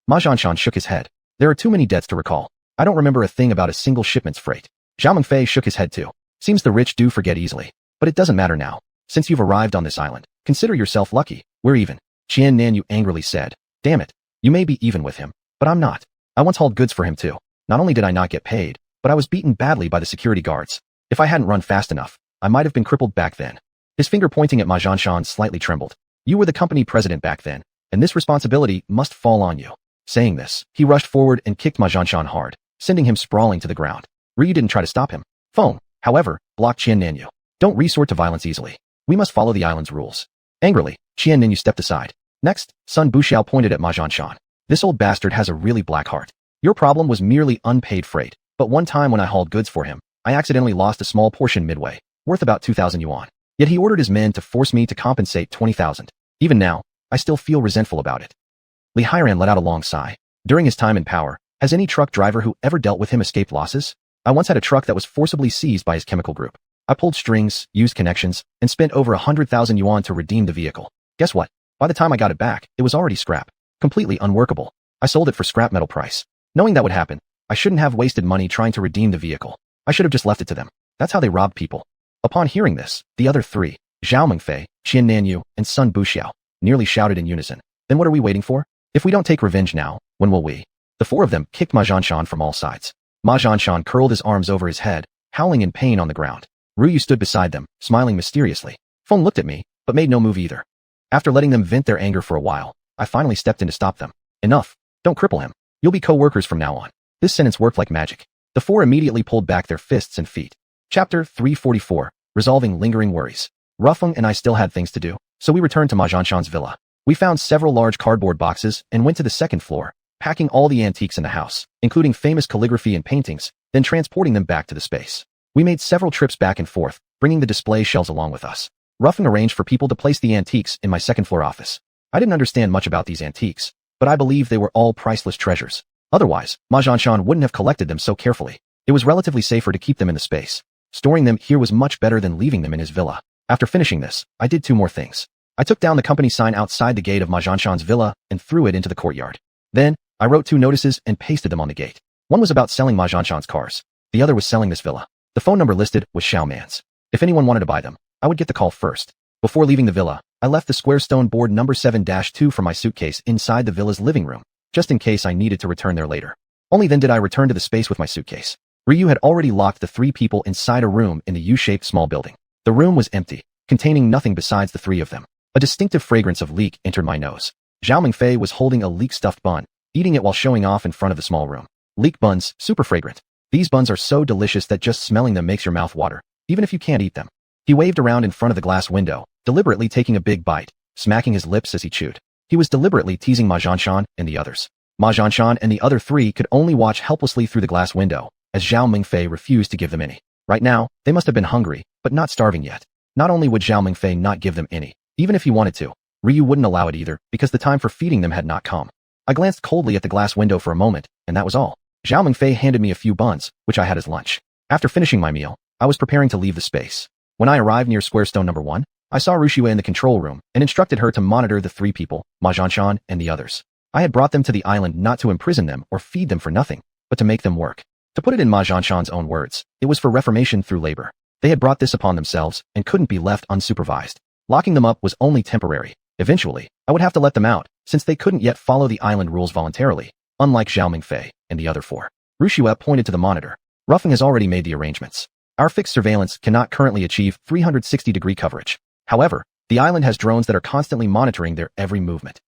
Ma Xianshan shook his head. "There are too many debts to recall. I don't remember a thing about a single shipment's freight." Zhao Mingfei shook his head too. "Seems the rich do forget easily. But it doesn't matter now. Since you've arrived on this island, consider yourself lucky. We're even." Qian Nanyu angrily said. "Damn it. You may be even with him, but I'm not. I once hauled goods for him too. Not only did I not get paid, but I was beaten badly by the security guards. If I hadn't run fast enough, I might have been crippled back then." His finger pointing at Ma Xianshan slightly trembled. "You were the company president back then, and this responsibility must fall on you." Saying this, he rushed forward and kicked Ma Xianshan hard, sending him sprawling to the ground. Ryu didn't try to stop him. Feng, however, blocked Qian Nanyu. "Don't resort to violence easily. We must follow the island's rules." Angrily, Qian Nanyu stepped aside. Next, Sun Buxiao pointed at Ma Xianshan. "This old bastard has a really black heart. Your problem was merely unpaid freight, but one time when I hauled goods for him, I accidentally lost a small portion midway, worth about 2,000 yuan. Yet he ordered his men to force me to compensate 20,000. Even now, I still feel resentful about it." Li Hairan let out a long sigh. During his time in power, has any truck driver who ever dealt with him escaped losses? I once had a truck that was forcibly seized by his chemical group. I pulled strings, used connections, and spent over 100,000 yuan to redeem the vehicle. Guess what? By the time I got it back, it was already scrap. Completely unworkable. I sold it for scrap metal price. Knowing that would happen, I shouldn't have wasted money trying to redeem the vehicle. I should have just left it to them. That's how they rob people. Upon hearing this, the other three, Zhao Mingfei, Qian Nanyu, and Sun Buxiao, nearly shouted in unison. "Then what are we waiting for? If we don't take revenge now, when will we?" The four of them kicked Ma Xianshan from all sides. Ma Xianshan curled his arms over his head, howling in pain on the ground. Ryu stood beside them, smiling mysteriously. Feng looked at me, but made no move either. After letting them vent their anger for a while, I finally stepped in to stop them. "Enough. Don't cripple him. You'll be co-workers from now on." This sentence worked like magic. The four immediately pulled back their fists and feet. Chapter 344, Resolving Lingering Worries. Rufeng and I still had things to do, so we returned to Ma Xianshan's villa. We found several large cardboard boxes and went to the second floor, packing all the antiques in the house, including famous calligraphy and paintings, then transporting them back to the space. We made several trips back and forth, bringing the display shelves along with us. Rufeng arranged for people to place the antiques in my second floor office. I didn't understand much about these antiques, but I believe they were all priceless treasures. Otherwise, Ma Xianshan wouldn't have collected them so carefully. It was relatively safer to keep them in the space. Storing them here was much better than leaving them in his villa. After finishing this, I did two more things. I took down the company sign outside the gate of Ma Xianshan's villa and threw it into the courtyard. Then, I wrote two notices and pasted them on the gate. One was about selling Ma Xianshan's cars. The other was selling this villa. The phone number listed was Xiao Man's. If anyone wanted to buy them, I would get the call first. Before leaving the villa, I left the square stone board number 7-2 from my suitcase inside the villa's living room, just in case I needed to return there later. Only then did I return to the space with my suitcase. Ryu had already locked the three people inside a room in the U-shaped small building. The room was empty, containing nothing besides the three of them. A distinctive fragrance of leek entered my nose. Zhao Mingfei was holding a leek-stuffed bun, eating it while showing off in front of the small room. Leek buns, super fragrant. These buns are so delicious that just smelling them makes your mouth water, even if you can't eat them. He waved around in front of the glass window, deliberately taking a big bite, smacking his lips as he chewed. He was deliberately teasing Ma Xianshan and the others. Ma Xianshan and the other three could only watch helplessly through the glass window, as Zhao Mingfei refused to give them any. Right now, they must have been hungry, but not starving yet. Not only would Zhao Mingfei not give them any, even if he wanted to, Ryu wouldn't allow it either, because the time for feeding them had not come. I glanced coldly at the glass window for a moment, and that was all. Zhao Mingfei handed me a few buns, which I had as lunch. After finishing my meal, I was preparing to leave the space. When I arrived near square stone number 1, I saw Ruxue in the control room and instructed her to monitor the three people, Ma Xianshan and the others. I had brought them to the island not to imprison them or feed them for nothing, but to make them work. To put it in Ma Xianshan's own words, it was for reformation through labor. They had brought this upon themselves and couldn't be left unsupervised. Locking them up was only temporary. Eventually, I would have to let them out, since they couldn't yet follow the island rules voluntarily, unlike Zhao Mingfei and the other four. Ruxue pointed to the monitor. Ruffing has already made the arrangements. Our fixed surveillance cannot currently achieve 360-degree coverage. However, the island has drones that are constantly monitoring their every movement.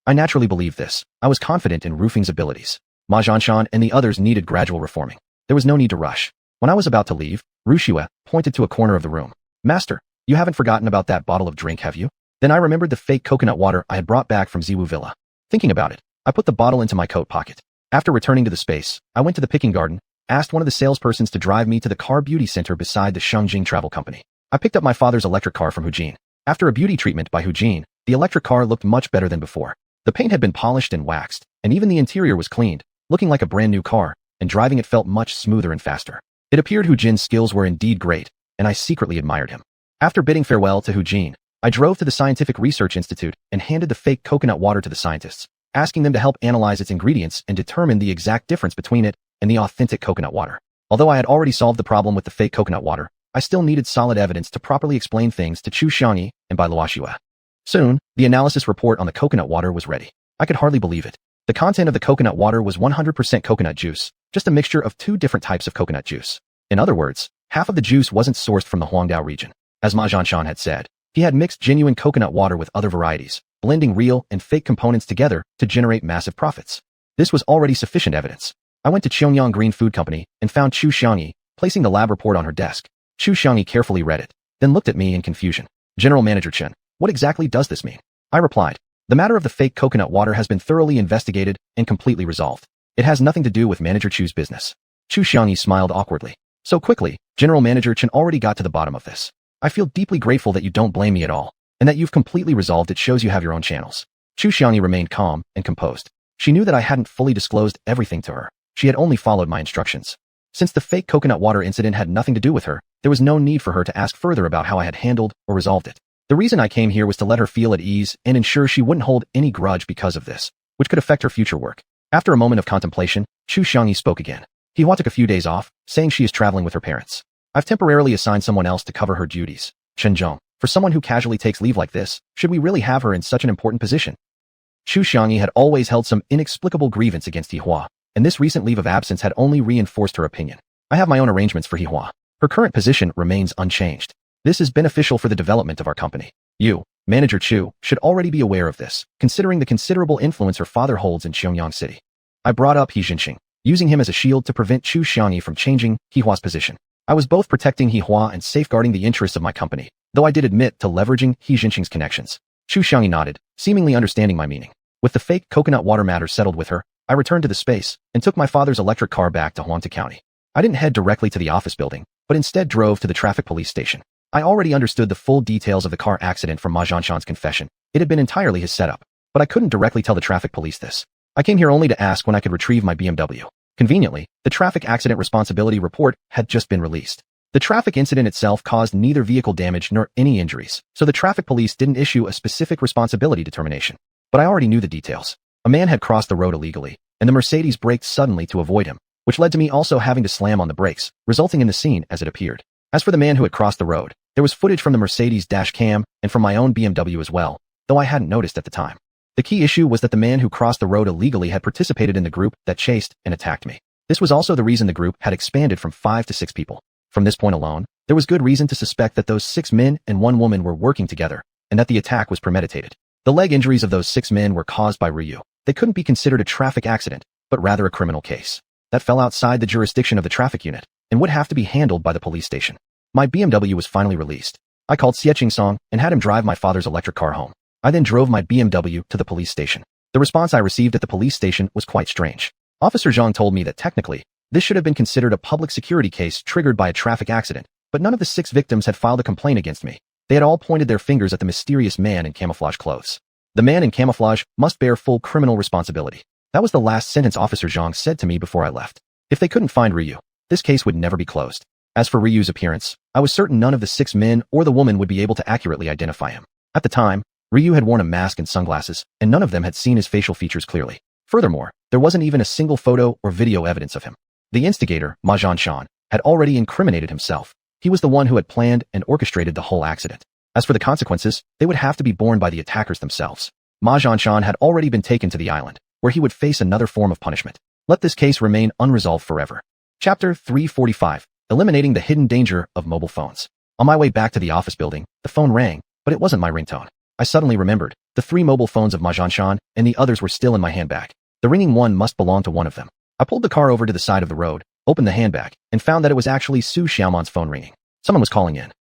I naturally believed this. I was confident in Rufing's abilities. Ma Xianshan and the others needed gradual reforming. There was no need to rush. When I was about to leave, Ruxue pointed to a corner of the room. Master, you haven't forgotten about that bottle of drink, have you? Then I remembered the fake coconut water I had brought back from Ziwu Villa. Thinking about it, I put the bottle into my coat pocket. After returning to the space, I went to the picking garden, asked one of the salespersons to drive me to the car beauty center beside the Shengjing Travel Company. I picked up my father's electric car from Hujin. After a beauty treatment by Hujin, the electric car looked much better than before. The paint had been polished and waxed, and even the interior was cleaned, looking like a brand new car, and driving it felt much smoother and faster. It appeared Hujin's skills were indeed great, and I secretly admired him. After bidding farewell to Hujin, I drove to the Scientific Research Institute and handed the fake coconut water to the scientists, asking them to help analyze its ingredients and determine the exact difference between it and the authentic coconut water. Although I had already solved the problem with the fake coconut water, I still needed solid evidence to properly explain things to xiuxian and by Luoxue. Soon, the analysis report on the coconut water was ready. I could hardly believe it. The content of the coconut water was 100% coconut juice, just a mixture of two different types of coconut juice. In other words, half of the juice wasn't sourced from the Huangdao region. As Ma Xianshan had said, he had mixed genuine coconut water with other varieties, blending real and fake components together to generate massive profits. This was already sufficient evidence. I went to Qiangyang Green Food Company and found xiuxian placing the lab report on her desk. Xiuxian carefully read it, then looked at me in confusion. General Manager Chen, what exactly does this mean? I replied, the matter of the fake coconut water has been thoroughly investigated and completely resolved. It has nothing to do with Manager Chu's business. Xiuxian smiled awkwardly. So quickly, General Manager Chen already got to the bottom of this. I feel deeply grateful that you don't blame me at all, and that you've completely resolved it shows you have your own channels. Xiuxian remained calm and composed. She knew that I hadn't fully disclosed everything to her. She had only followed my instructions. Since the fake coconut water incident had nothing to do with her, there was no need for her to ask further about how I had handled or resolved it. The reason I came here was to let her feel at ease and ensure she wouldn't hold any grudge because of this, which could affect her future work. After a moment of contemplation, Xiuxian spoke again. Hihua took a few days off, saying she is traveling with her parents. I've temporarily assigned someone else to cover her duties. Shenzhong, for someone who casually takes leave like this, should we really have her in such an important position? Xiuxian had always held some inexplicable grievance against Hihua, and this recent leave of absence had only reinforced her opinion. I have my own arrangements for Hihua. Her current position remains unchanged. This is beneficial for the development of our company. You, Manager Chu, should already be aware of this, considering the considerable influence her father holds in Xiangyang City. I brought up He Jinxing, using him as a shield to prevent Chu Xiangyi from changing Hihua's position. I was both protecting Hihua and safeguarding the interests of my company, though I did admit to leveraging He Jinxing's connections. Chu Xiangyi nodded, seemingly understanding my meaning. With the fake coconut water matter settled with her, I returned to the space and took my father's electric car back to Huangta County. I didn't head directly to the office building, but instead drove to the traffic police station. I already understood the full details of the car accident from Ma Xianshan's confession. It had been entirely his setup, but I couldn't directly tell the traffic police this. I came here only to ask when I could retrieve my BMW. Conveniently, the traffic accident responsibility report had just been released. The traffic incident itself caused neither vehicle damage nor any injuries, so the traffic police didn't issue a specific responsibility determination. But I already knew the details. A man had crossed the road illegally, and the Mercedes braked suddenly to avoid him, which led to me also having to slam on the brakes, resulting in the scene as it appeared. As for the man who had crossed the road, there was footage from the Mercedes dash cam and from my own BMW as well, though I hadn't noticed at the time. The key issue was that the man who crossed the road illegally had participated in the group that chased and attacked me. This was also the reason the group had expanded from 5 to 6 people. From this point alone, there was good reason to suspect that those 6 men and 1 woman were working together, and that the attack was premeditated. The leg injuries of those 6 men were caused by Ryu. They couldn't be considered a traffic accident, but rather a criminal case. That fell outside the jurisdiction of the traffic unit, and would have to be handled by the police station. My BMW was finally released. I called Xiuxian and had him drive my father's electric car home. I then drove my BMW to the police station. The response I received at the police station was quite strange. Officer Zhang told me that technically, this should have been considered a public security case triggered by a traffic accident, but none of the 6 victims had filed a complaint against me. They had all pointed their fingers at the mysterious man in camouflage clothes. The man in camouflage must bear full criminal responsibility. That was the last sentence Officer Zhang said to me before I left. If they couldn't find Ryu, this case would never be closed. As for Ryu's appearance, I was certain none of the 6 men or the woman would be able to accurately identify him. At the time, Ryu had worn a mask and sunglasses, and none of them had seen his facial features clearly. Furthermore, there wasn't even a single photo or video evidence of him. The instigator, Ma Xianxia, had already incriminated himself. He was the one who had planned and orchestrated the whole accident. As for the consequences, they would have to be borne by the attackers themselves. Ma Xianxia had already been taken to the island, where he would face another form of punishment. Let this case remain unresolved forever. Chapter 345. Eliminating the hidden danger of mobile phones. On my way back to the office building, the phone rang, but it wasn't my ringtone. I suddenly remembered, the 3 mobile phones of Ma Xianxia and the others were still in my handbag. The ringing one must belong to one of them. I pulled the car over to the side of the road, opened the handbag, and found that it was actually Xiuxian's phone ringing. Someone was calling in.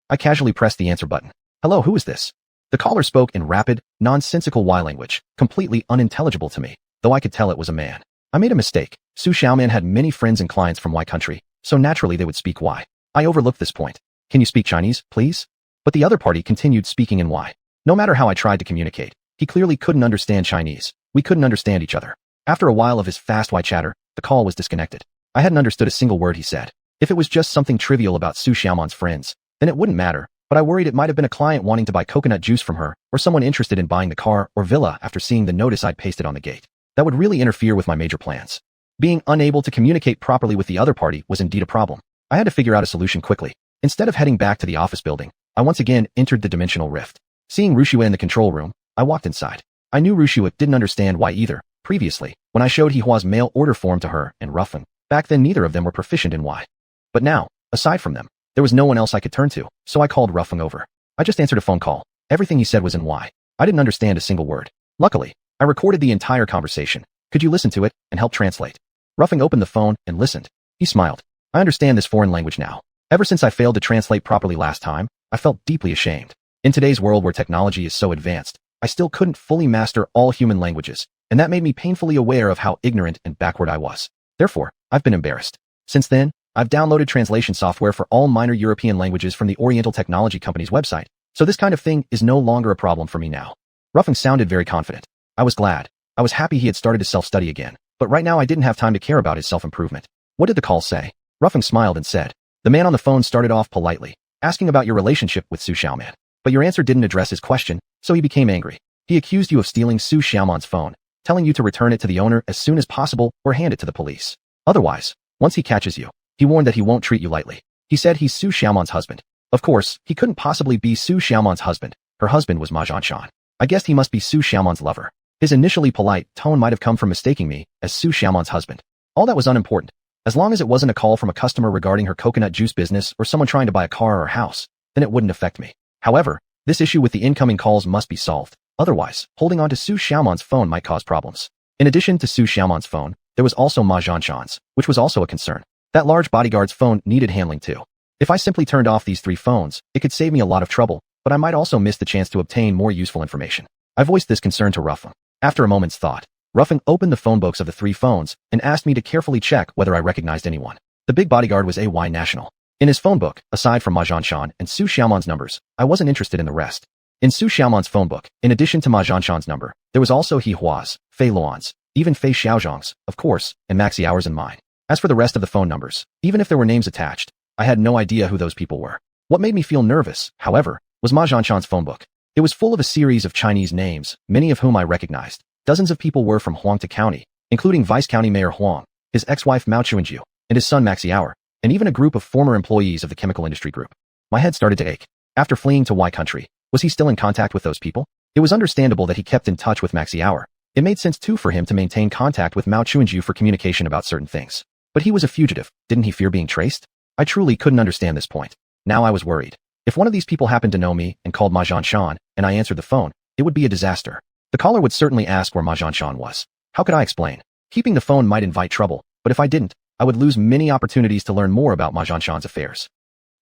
I casually pressed the answer button. Hello, who is this? The caller spoke in rapid, nonsensical Y language, completely unintelligible to me, though I could tell it was a man. I made a mistake. Xiuxian had many friends and clients from Y country, so naturally they would speak Y. I overlooked this point. Can you speak Chinese, please? But the other party continued speaking in Y. No matter how I tried to communicate, he clearly couldn't understand Chinese. We couldn't understand each other. After a while of his fast Y chatter, the call was disconnected. I hadn't understood a single word he said. If it was just something trivial about Xiuxian's friends, then it wouldn't matter, but I worried it might have been a client wanting to buy coconut juice from her, or someone interested in buying the car or villa after seeing the notice I'd pasted on the gate. That would really interfere with my major plans. Being unable to communicate properly with the other party was indeed a problem. I had to figure out a solution quickly. Instead of heading back to the office building, I once again entered the dimensional rift. Seeing Rushua in the control room, I walked inside. I knew Rushua didn't understand why either. Previously, when I showed Hihua's mail order form to her and Ruffin, back then neither of them were proficient in Y. But now, aside from them, there was no one else I could turn to, so I called Ruffin over. I just answered a phone call. Everything he said was in Y. I didn't understand a single word. Luckily, I recorded the entire conversation. Could you listen to it and help translate? Ruffin opened the phone and listened. He smiled. I understand this foreign language now. Ever since I failed to translate properly last time, I felt deeply ashamed. In today's world where technology is so advanced, I still couldn't fully master all human languages, and that made me painfully aware of how ignorant and backward I was. Therefore, I've been embarrassed. Since then, I've downloaded translation software for all minor European languages from the Oriental Technology Company's website, so this kind of thing is no longer a problem for me now. Ruffin sounded very confident. I was glad. I was happy he had started to self-study again, but right now I didn't have time to care about his self-improvement. What did the call say? Ruffin smiled and said, the man on the phone started off politely, asking about your relationship with Xiuxian. But your answer didn't address his question, so he became angry. He accused you of stealing Xiuxian's phone, telling you to return it to the owner as soon as possible or hand it to the police. Otherwise, once he catches you, he warned that he won't treat you lightly. He said he's Xiuxian's husband. Of course, he couldn't possibly be Xiuxian's husband. Her husband was Ma Xianxia. I guessed he must be Xiuxian's lover. His initially polite tone might have come from mistaking me as Xiuxian's husband. All that was unimportant. As long as it wasn't a call from a customer regarding her coconut juice business or someone trying to buy a car or a house, then it wouldn't affect me. However, this issue with the incoming calls must be solved. Otherwise, holding on to Xiuxian's phone might cause problems. In addition to Xiuxian's phone, there was also Ma Xianxia's, which was also a concern. That large bodyguard's phone needed handling too. If I simply turned off these 3 phones, it could save me a lot of trouble, but I might also miss the chance to obtain more useful information. I voiced this concern to Ruffin. After a moment's thought, Ruffin opened the phone books of the 3 phones and asked me to carefully check whether I recognized anyone. The big bodyguard was AY national. In his phone book, aside from Ma Xianxia and Xiuxian's numbers, I wasn't interested in the rest. In Xiuxian's phone book, in addition to Ma Xianxia's number, there was also Hihua's, Fei Luan's, even Fei Xiaozhang's, of course, and Maxi Hours and mine. As for the rest of the phone numbers, even if there were names attached, I had no idea who those people were. What made me feel nervous, however, was Ma Zhanshan's phone book. It was full of a series of Chinese names, many of whom I recognized. Dozens of people were from Huangta County, including Vice County Mayor Huang, his ex-wife Mao Chuanju, and his son Max Xiao, and even a group of former employees of the chemical industry group. My head started to ache. After fleeing to Y country, was he still in contact with those people? It was understandable that he kept in touch with Max Xiao. It made sense too for him to maintain contact with Mao Chuanju for communication about certain things. But he was a fugitive. Didn't he fear being traced? I truly couldn't understand this point. Now I was worried. If one of these people happened to know me and called Ma Zhanshan, and I answered the phone, it would be a disaster. The caller would certainly ask where Ma Zhanshan was. How could I explain? Keeping the phone might invite trouble, but if I didn't, I would lose many opportunities to learn more about Ma Zhanshan's affairs.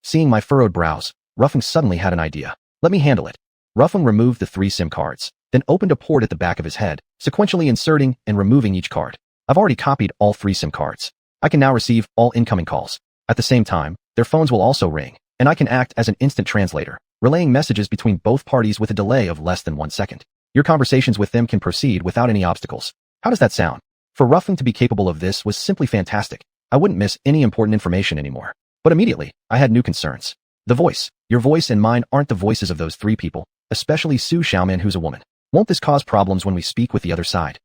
Seeing my furrowed brows, Ruffing suddenly had an idea. Let me handle it. Ruffing removed the 3 SIM cards, then opened a port at the back of his head, sequentially inserting and removing each card. I've already copied all 3 SIM cards. I can now receive all incoming calls. At the same time, their phones will also ring, and I can act as an instant translator, relaying messages between both parties with a delay of less than 1 second. Your conversations with them can proceed without any obstacles. How does that sound? For Ruffing to be capable of this was simply fantastic. I wouldn't miss any important information anymore. But immediately, I had new concerns. The voice. Your voice and mine aren't the voices of those 3 people, especially xiuxian who's a woman. Won't this cause problems when we speak with the other side?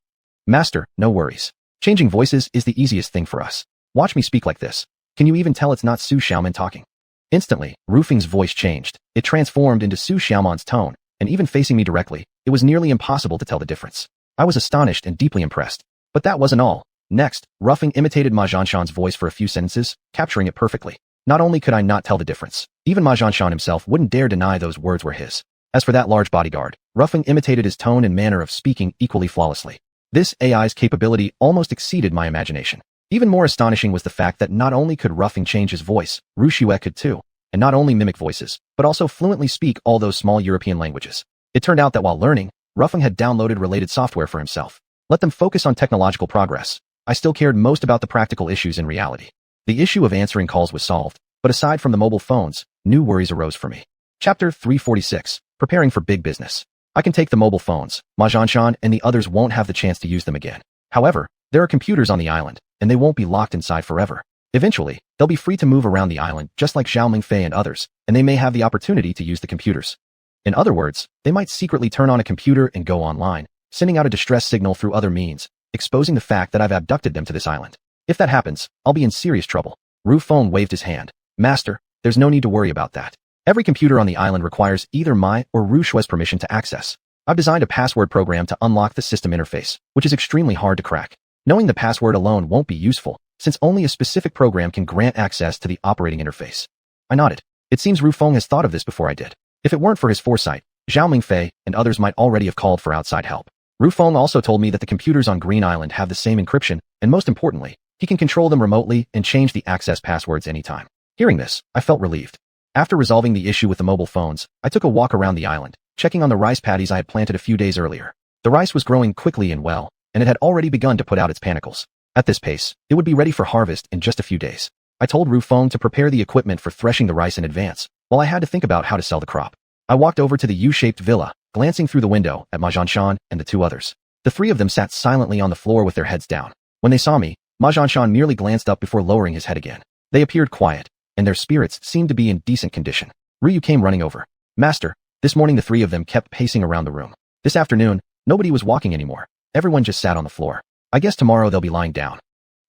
Master, no worries. Changing voices is the easiest thing for us. Watch me speak like this. Can you even tell it's not xiuxian talking? Instantly, Rufing's voice changed. It transformed into xiuxian's tone, and even facing me directly, it was nearly impossible to tell the difference. I was astonished and deeply impressed. But that wasn't all. Next, Ruffing imitated Ma Zhanshan's voice for a few sentences, capturing it perfectly. Not only could I not tell the difference, even Ma Zhanshan himself wouldn't dare deny those words were his. As for that large bodyguard, Ruffing imitated his tone and manner of speaking equally flawlessly. This AI's capability almost exceeded my imagination. Even more astonishing was the fact that not only could Ruffing change his voice, Ruxue could too, and not only mimic voices, but also fluently speak all those small European languages. It turned out that while learning, Ruffing had downloaded related software for himself. Let them focus on technological progress. I still cared most about the practical issues in reality. The issue of answering calls was solved, but aside from the mobile phones, new worries arose for me. Chapter 346, Preparing for Big Business. I can take the mobile phones. Ma Zhanshan and the others won't have the chance to use them again. However, there are computers on the island, and they won't be locked inside forever. Eventually, they'll be free to move around the island just like Zhao Mingfei and others, and they may have the opportunity to use the computers. In other words, they might secretly turn on a computer and go online, sending out a distress signal through other means, exposing the fact that I've abducted them to this island. If that happens, I'll be in serious trouble. Ru Feng waved his hand. Master, there's no need to worry about that. Every computer on the island requires either my or Ru Shue's permission to access. I've designed a password program to unlock the system interface, which is extremely hard to crack. Knowing the password alone won't be useful, since only a specific program can grant access to the operating interface. I nodded. It seems Ru Feng has thought of this before I did. If it weren't for his foresight, Zhao Mingfei and others might already have called for outside help. Ru Feng also told me that the computers on Green Island have the same encryption, and most importantly, he can control them remotely and change the access passwords anytime. Hearing this, I felt relieved. After resolving the issue with the mobile phones, I took a walk around the island, checking on the rice paddies I had planted a few days earlier. The rice was growing quickly and well, and it had already begun to put out its panicles. At this pace, it would be ready for harvest in just a few days. I told Ru Feng to prepare the equipment for threshing the rice in advance, while I had to think about how to sell the crop. I walked over to the U-shaped villa, glancing through the window at Ma Zhanshan and the 2 others. The 3 of them sat silently on the floor with their heads down. When they saw me, Ma Zhanshan merely glanced up before lowering his head again. They appeared quiet, and their spirits seemed to be in decent condition. Ryu came running over. Master, this morning the 3 of them kept pacing around the room. This afternoon, nobody was walking anymore. Everyone just sat on the floor. I guess tomorrow they'll be lying down.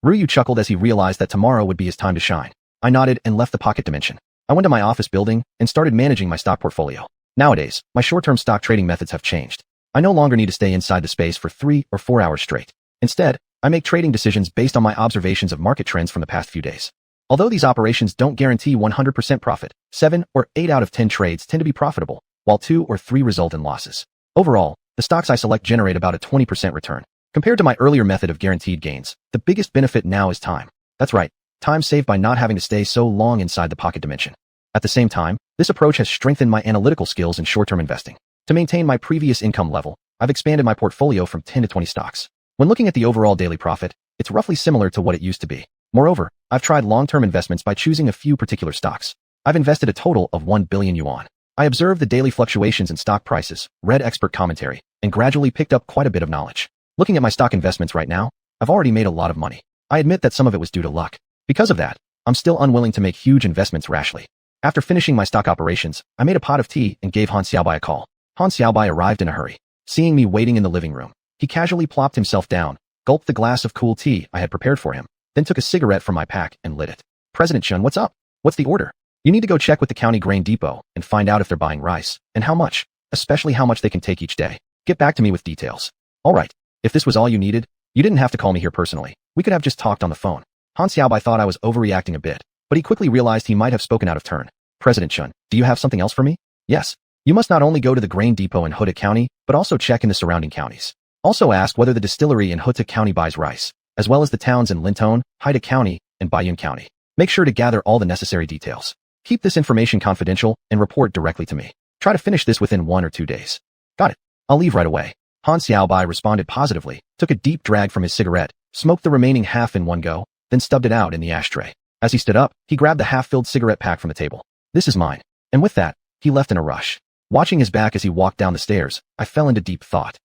Ryu chuckled as he realized that tomorrow would be his time to shine. I nodded and left the pocket dimension. I went to my office building and started managing my stock portfolio. Nowadays, my short-term stock trading methods have changed. I no longer need to stay inside the space for 3 or 4 hours straight. Instead, I make trading decisions based on my observations of market trends from the past few days. Although these operations don't guarantee 100% profit, 7 or 8 out of 10 trades tend to be profitable, while 2 or 3 result in losses. Overall, the stocks I select generate about a 20% return. Compared to my earlier method of guaranteed gains, the biggest benefit now is time. That's right, time saved by not having to stay so long inside the pocket dimension. At the same time, this approach has strengthened my analytical skills in short-term investing. To maintain my previous income level, I've expanded my portfolio from 10 to 20 stocks. When looking at the overall daily profit, it's roughly similar to what it used to be. Moreover, I've tried long-term investments by choosing a few particular stocks. I've invested a total of 1 billion yuan. I observed the daily fluctuations in stock prices, read expert commentary, and gradually picked up quite a bit of knowledge. Looking at my stock investments right now, I've already made a lot of money. I admit that some of it was due to luck. Because of that, I'm still unwilling to make huge investments rashly. After finishing my stock operations, I made a pot of tea and gave Han Xiaobai a call. Han Xiaobai arrived in a hurry. Seeing me waiting in the living room, he casually plopped himself down, gulped the glass of cool tea I had prepared for him, then took a cigarette from my pack and lit it. President Chen, what's up? What's the order? You need to go check with the county grain depot and find out if they're buying rice, and how much, especially how much they can take each day. Get back to me with details. All right. If this was all you needed, you didn't have to call me here personally. We could have just talked on the phone. Han Xiaobai thought I was overreacting a bit, but he quickly realized he might have spoken out of turn. President Chen, do you have something else for me? Yes. You must not only go to the grain depot in Huta County, but also check in the surrounding counties. Also ask whether the distillery in Huta County buys rice, as well as the towns in Lintone, Haida County, and Baiyun County. Make sure to gather all the necessary details. Keep this information confidential and report directly to me. Try to finish this within 1 or 2 days. Got it. I'll leave right away. Han Xiaobai responded positively, took a deep drag from his cigarette, smoked the remaining half in one go, then stubbed it out in the ashtray. As he stood up, he grabbed the half-filled cigarette pack from the table. This is mine. And with that, he left in a rush. Watching his back as he walked down the stairs, I fell into deep thought.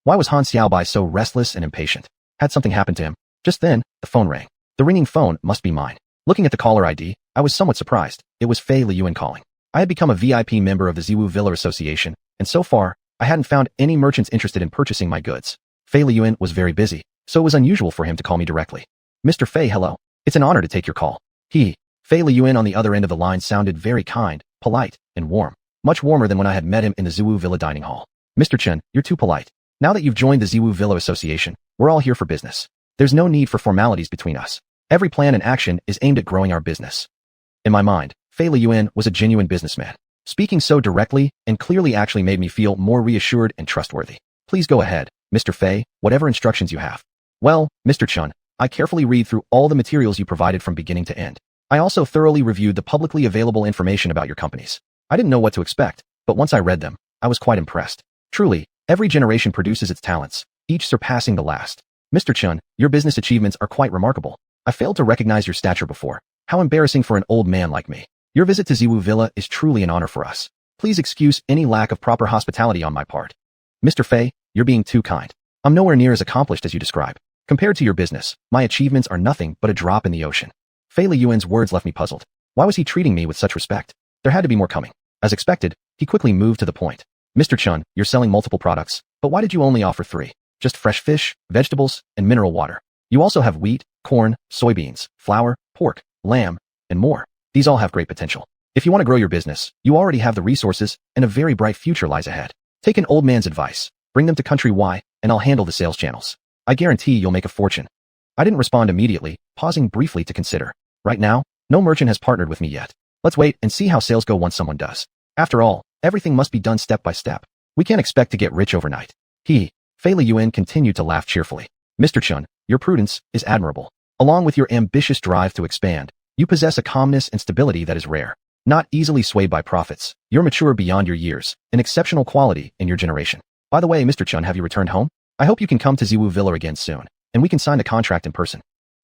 Why was Han Xiaobai so restless and impatient? Had something happened to him? Just then, the phone rang. The ringing phone must be mine. Looking at the caller ID, I was somewhat surprised. It was Fei Liyuan calling. I had become a VIP member of the Ziwu Villa Association, and so far, I hadn't found any merchants interested in purchasing my goods. Fei Liyuan was very busy, so it was unusual for him to call me directly. Mr. Fei, hello. It's an honor to take your call. Fei Liyuan on the other end of the line sounded very kind, polite, and warm. Much warmer than when I had met him in the Ziwu Villa dining hall. Mr. Chen, you're too polite. Now that you've joined the Ziwu Villa Association, we're all here for business. There's no need for formalities between us. Every plan and action is aimed at growing our business. In my mind, Fei Liyuan was a genuine businessman. Speaking so directly and clearly actually made me feel more reassured and trustworthy. Please go ahead, Mr. Fei, whatever instructions you have. Well, Mr. Chen, I carefully read through all the materials you provided from beginning to end. I also thoroughly reviewed the publicly available information about your companies. I didn't know what to expect, but once I read them, I was quite impressed. Truly, every generation produces its talents, each surpassing the last. Mr. Chen, your business achievements are quite remarkable. I failed to recognize your stature before. How embarrassing for an old man like me. Your visit to Ziwu Villa is truly an honor for us. Please excuse any lack of proper hospitality on my part. Mr. Fei, you're being too kind. I'm nowhere near as accomplished as you describe. Compared to your business, my achievements are nothing but a drop in the ocean. Fei Liyuan's words left me puzzled. Why was he treating me with such respect? There had to be more coming. As expected, he quickly moved to the point. Mr. Chen, you're selling multiple products, but why did you only offer 3? Just fresh fish, vegetables, and mineral water. You also have wheat, corn, soybeans, flour, pork, lamb, and more. These all have great potential. If you want to grow your business, you already have the resources, and a very bright future lies ahead. Take an old man's advice, bring them to Country Y, and I'll handle the sales channels. I guarantee you'll make a fortune. I didn't respond immediately, pausing briefly to consider. Right now, no merchant has partnered with me yet. Let's wait and see how sales go once someone does. After all, everything must be done step by step. We can't expect to get rich overnight. Fei Liyuan continued to laugh cheerfully. Mr. Chen, your prudence is admirable. Along with your ambitious drive to expand, you possess a calmness and stability that is rare. Not easily swayed by profits, you're mature beyond your years, an exceptional quality in your generation. By the way, Mr. Chen, have you returned home? I hope you can come to Ziwu Villa again soon, and we can sign a contract in person.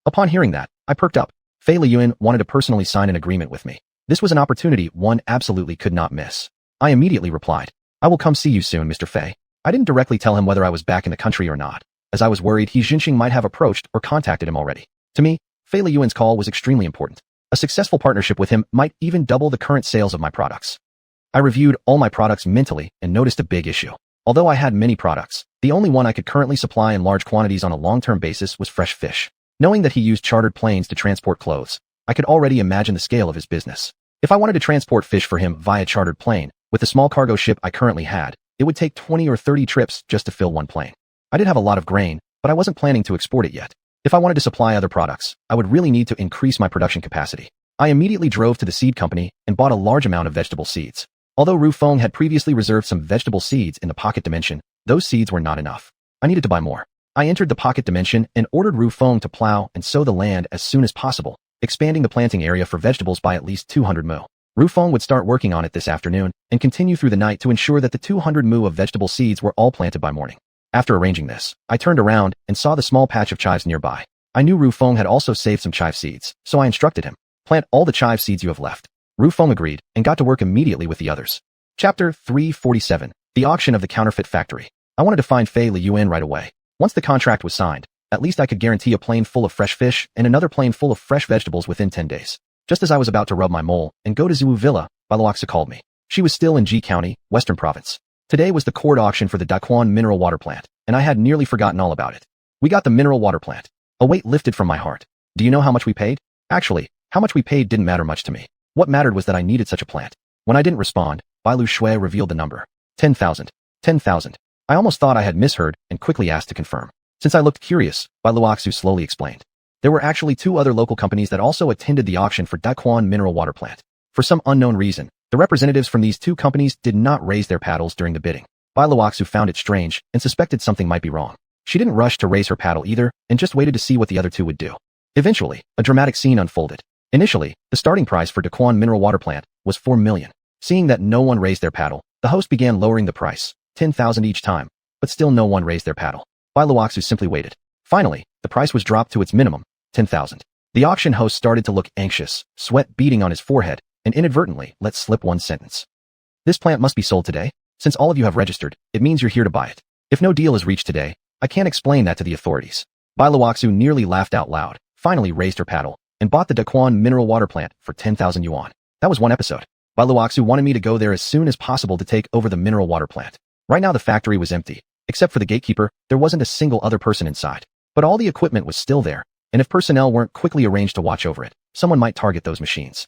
Upon hearing that, I perked up. Fei Liyuan wanted to personally sign an agreement with me. This was an opportunity one absolutely could not miss. I immediately replied, I will come see you soon, Mr. Fei. I didn't directly tell him whether I was back in the country or not, as I was worried Xiuxian might have approached or contacted him already. To me, Fei Liyuan's call was extremely important. A successful partnership with him might even double the current sales of my products. I reviewed all my products mentally and noticed a big issue. Although I had many products, the only one I could currently supply in large quantities on a long-term basis was fresh fish. Knowing that he used chartered planes to transport clothes, I could already imagine the scale of his business. If I wanted to transport fish for him via chartered plane, with the small cargo ship I currently had, it would take 20 or 30 trips just to fill one plane. I did have a lot of grain, but I wasn't planning to export it yet. If I wanted to supply other products, I would really need to increase my production capacity. I immediately drove to the seed company and bought a large amount of vegetable seeds. Although Ru Feng had previously reserved some vegetable seeds in the pocket dimension, those seeds were not enough. I needed to buy more. I entered the pocket dimension and ordered Ru Feng to plow and sow the land as soon as possible, expanding the planting area for vegetables by at least 200 mu. Ru Feng would start working on it this afternoon and continue through the night to ensure that the 200 mu of vegetable seeds were all planted by morning. After arranging this, I turned around and saw the small patch of chives nearby. I knew Ru Feng had also saved some chive seeds, so I instructed him, plant all the chive seeds you have left. Ru Feng agreed and got to work immediately with the others. Chapter 347, The Auction of the Counterfeit Factory. I wanted to find Fei Liyuan right away. Once the contract was signed, at least I could guarantee a plane full of fresh fish and another plane full of fresh vegetables within 10 days. Just as I was about to rub my mole and go to Zhu Villa, Bailuoxu called me. She was still in Ji County, Western Province. Today was the court auction for the Daquan mineral water plant, and I had nearly forgotten all about it. We got the mineral water plant. A weight lifted from my heart. Do you know how much we paid? Actually, how much we paid didn't matter much to me. What mattered was that I needed such a plant. When I didn't respond, Bailu Shui revealed the number. 10,000. 10,000. I almost thought I had misheard and quickly asked to confirm. Since I looked curious, Bailuoxu slowly explained. There were actually 2 other local companies that also attended the auction for Daquan mineral water plant. For some unknown reason, the representatives from these 2 companies did not raise their paddles during the bidding. Bailuoxu found it strange and suspected something might be wrong. She didn't rush to raise her paddle either and just waited to see what the other 2 would do. Eventually, a dramatic scene unfolded. Initially, the starting price for Daquan mineral water plant was 4 million. Seeing that no one raised their paddle, the host began lowering the price, 10,000 each time, but still no one raised their paddle. Bailuoxu simply waited. Finally, the price was dropped to its minimum, 10,000. The auction host started to look anxious, sweat beading on his forehead, and inadvertently let slip one sentence. This plant must be sold today. Since all of you have registered, it means you're here to buy it. If no deal is reached today, I can't explain that to the authorities. Bailuoxu nearly laughed out loud, finally raised her paddle, and bought the Daquan mineral water plant for 10,000 yuan. That was one episode. Bailuoxu wanted me to go there as soon as possible to take over the mineral water plant. Right now the factory was empty. Except for the gatekeeper, there wasn't a single other person inside. But all the equipment was still there, and if personnel weren't quickly arranged to watch over it, someone might target those machines.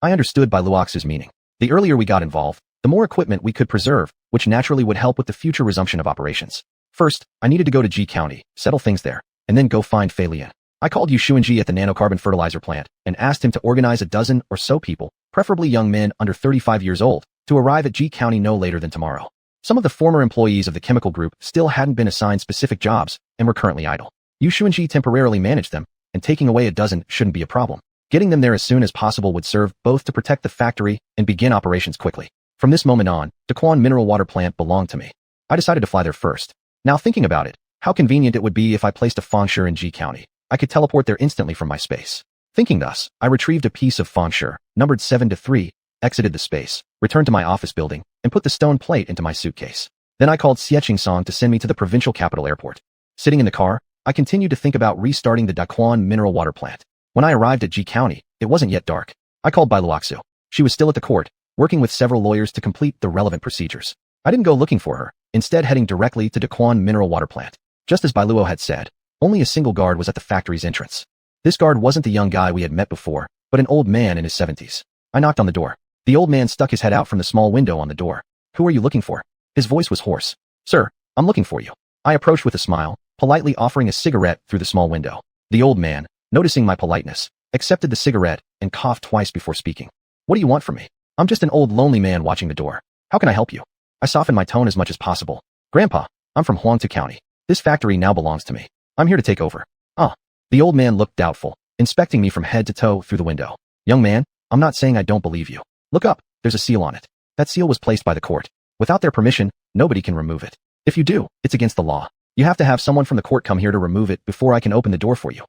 I understood Bailuoxu's meaning. The earlier we got involved, the more equipment we could preserve, which naturally would help with the future resumption of operations. First, I needed to go to Ji County, settle things there, and then go find Fei Lian. I called Xiuxian at the nanocarbon fertilizer plant and asked him to organize a dozen or so people, preferably young men under 35 years old, to arrive at Ji County no later than tomorrow. Some of the former employees of the chemical group still hadn't been assigned specific jobs and were currently idle. Xiuxian temporarily managed them, and taking away a dozen shouldn't be a problem. Getting them there as soon as possible would serve both to protect the factory and begin operations quickly. From this moment on, Daquan mineral water plant belonged to me. I decided to fly there first. Now thinking about it, how convenient it would be if I placed a fengshu in Ji County. I could teleport there instantly from my space. Thinking thus, I retrieved a piece of fengshu, numbered 7-3, exited the space, returned to my office building, and put the stone plate into my suitcase. Then I called Xiuxian to send me to the provincial capital airport. Sitting in the car, I continued to think about restarting the Daquan mineral water plant. When I arrived at Ji County, it wasn't yet dark. I called Bailuoxu. She was still at the court, working with several lawyers to complete the relevant procedures. I didn't go looking for her, instead heading directly to Daquan mineral water plant. Just as Bailuo had said, only a single guard was at the factory's entrance. This guard wasn't the young guy we had met before, but an old man in his 70s. I knocked on the door. The old man stuck his head out from the small window on the door. Who are you looking for? His voice was hoarse. Sir, I'm looking for you. I approached with a smile, politely offering a cigarette through the small window. The old man, noticing my politeness, accepted the cigarette and coughed twice before speaking. What do you want from me? I'm just an old lonely man watching the door. How can I help you? I softened my tone as much as possible. Grandpa, I'm from Huangtu County. This factory now belongs to me. I'm here to take over. Ah. The old man looked doubtful, inspecting me from head to toe through the window. Young man, I'm not saying I don't believe you. Look up, there's a seal on it. That seal was placed by the court. Without their permission, nobody can remove it. If you do, it's against the law. You have to have someone from the court come here to remove it before I can open the door for you.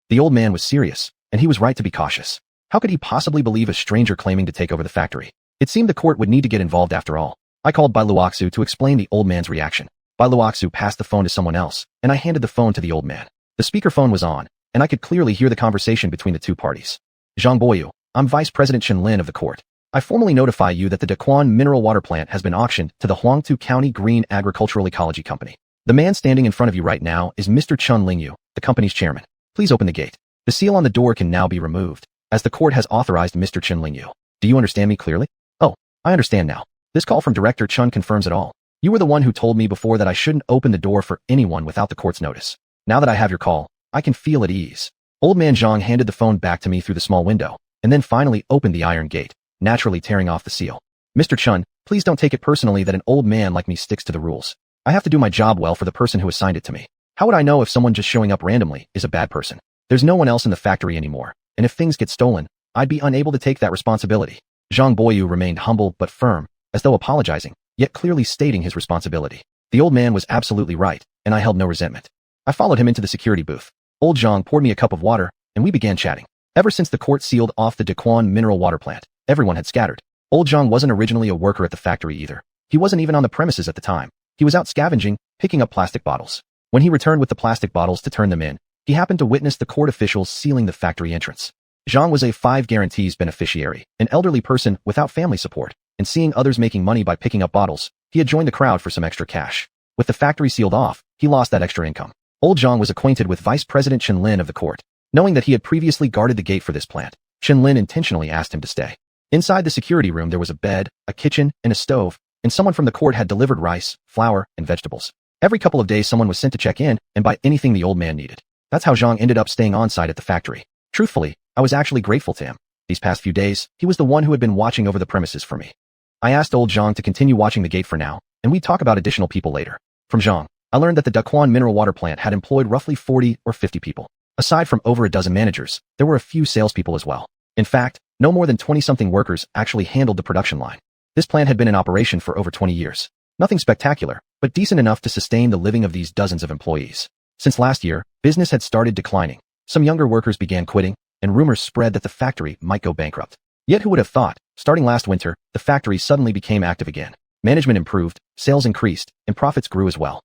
The old man was serious, and he was right to be cautious. How could he possibly believe a stranger claiming to take over the factory? It seemed the court would need to get involved after all. I called Bailuoxu to explain the old man's reaction. Bailuoxu passed the phone to someone else, and I handed the phone to the old man. The speakerphone was on, and I could clearly hear the conversation between the two parties. Zhang Boyu, I'm Vice President Chen Lin of the court. I formally notify you that the Daquan mineral water plant has been auctioned to the Huangtu County Green Agricultural Ecology Company. The man standing in front of you right now is Mr. Chen Lingyu, the company's chairman. Please open the gate. The seal on the door can now be removed, as the court has authorized Mr. Chen Lingyu. Do you understand me clearly? Oh, I understand now. This call from Director Chen confirms it all. You were the one who told me before that I shouldn't open the door for anyone without the court's notice. Now that I have your call, I can feel at ease. Old man Zhang handed the phone back to me through the small window, and then finally opened the iron gate, naturally tearing off the seal. Mr. Chen, please don't take it personally that an old man like me sticks to the rules. I have to do my job well for the person who assigned it to me. How would I know if someone just showing up randomly is a bad person? There's no one else in the factory anymore, and if things get stolen, I'd be unable to take that responsibility. Zhang Boyu remained humble but firm, as though apologizing, yet clearly stating his responsibility. The old man was absolutely right, and I held no resentment. I followed him into the security booth. Old Zhang poured me a cup of water, and we began chatting. Ever since the court sealed off the Daquan mineral water plant, everyone had scattered. Old Zhang wasn't originally a worker at the factory either. He wasn't even on the premises at the time. He was out scavenging, picking up plastic bottles. When he returned with the plastic bottles to turn them in, he happened to witness the court officials sealing the factory entrance. Zhang was a 5 guarantees beneficiary, an elderly person without family support, and seeing others making money by picking up bottles, he had joined the crowd for some extra cash. With the factory sealed off, he lost that extra income. Old Zhang was acquainted with Vice President Chen Lin of the court. Knowing that he had previously guarded the gate for this plant, Chen Lin intentionally asked him to stay. Inside the security room there was a bed, a kitchen, and a stove, and someone from the court had delivered rice, flour, and vegetables. Every couple of days someone was sent to check in and buy anything the old man needed. That's how Zhang ended up staying on site at the factory. Truthfully, I was actually grateful to him. These past few days, he was the one who had been watching over the premises for me. I asked old Zhang to continue watching the gate for now, and we'd talk about additional people later. From Zhang, I learned that the Xuanhuan mineral water plant had employed roughly 40 or 50 people. Aside from over a dozen managers, there were a few salespeople as well. In fact, no more than 20-something workers actually handled the production line. This plant had been in operation for over 20 years. Nothing spectacular, but decent enough to sustain the living of these dozens of employees. Since last year, business had started declining. Some younger workers began quitting, and rumors spread that the factory might go bankrupt. Yet who would have thought, starting last winter, the factory suddenly became active again. Management improved, sales increased, and profits grew as well.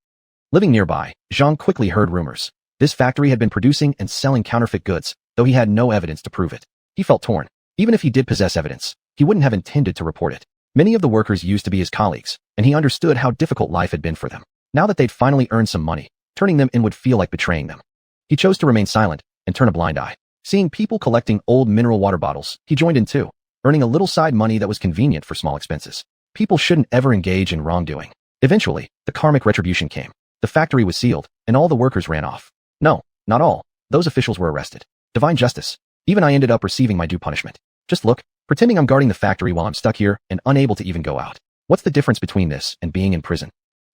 Living nearby, Zhang quickly heard rumors. This factory had been producing and selling counterfeit goods, though he had no evidence to prove it. He felt torn. Even if he did possess evidence, he wouldn't have intended to report it. Many of the workers used to be his colleagues, and he understood how difficult life had been for them. Now that they'd finally earned some money, turning them in would feel like betraying them. He chose to remain silent and turn a blind eye. Seeing people collecting old mineral water bottles, he joined in too, earning a little side money that was convenient for small expenses. People shouldn't ever engage in wrongdoing. Eventually, the karmic retribution came. The factory was sealed, and all the workers ran off. No, not all. Those officials were arrested. Divine justice. Even I ended up receiving my due punishment. Just look, pretending I'm guarding the factory while I'm stuck here and unable to even go out. What's the difference between this and being in prison?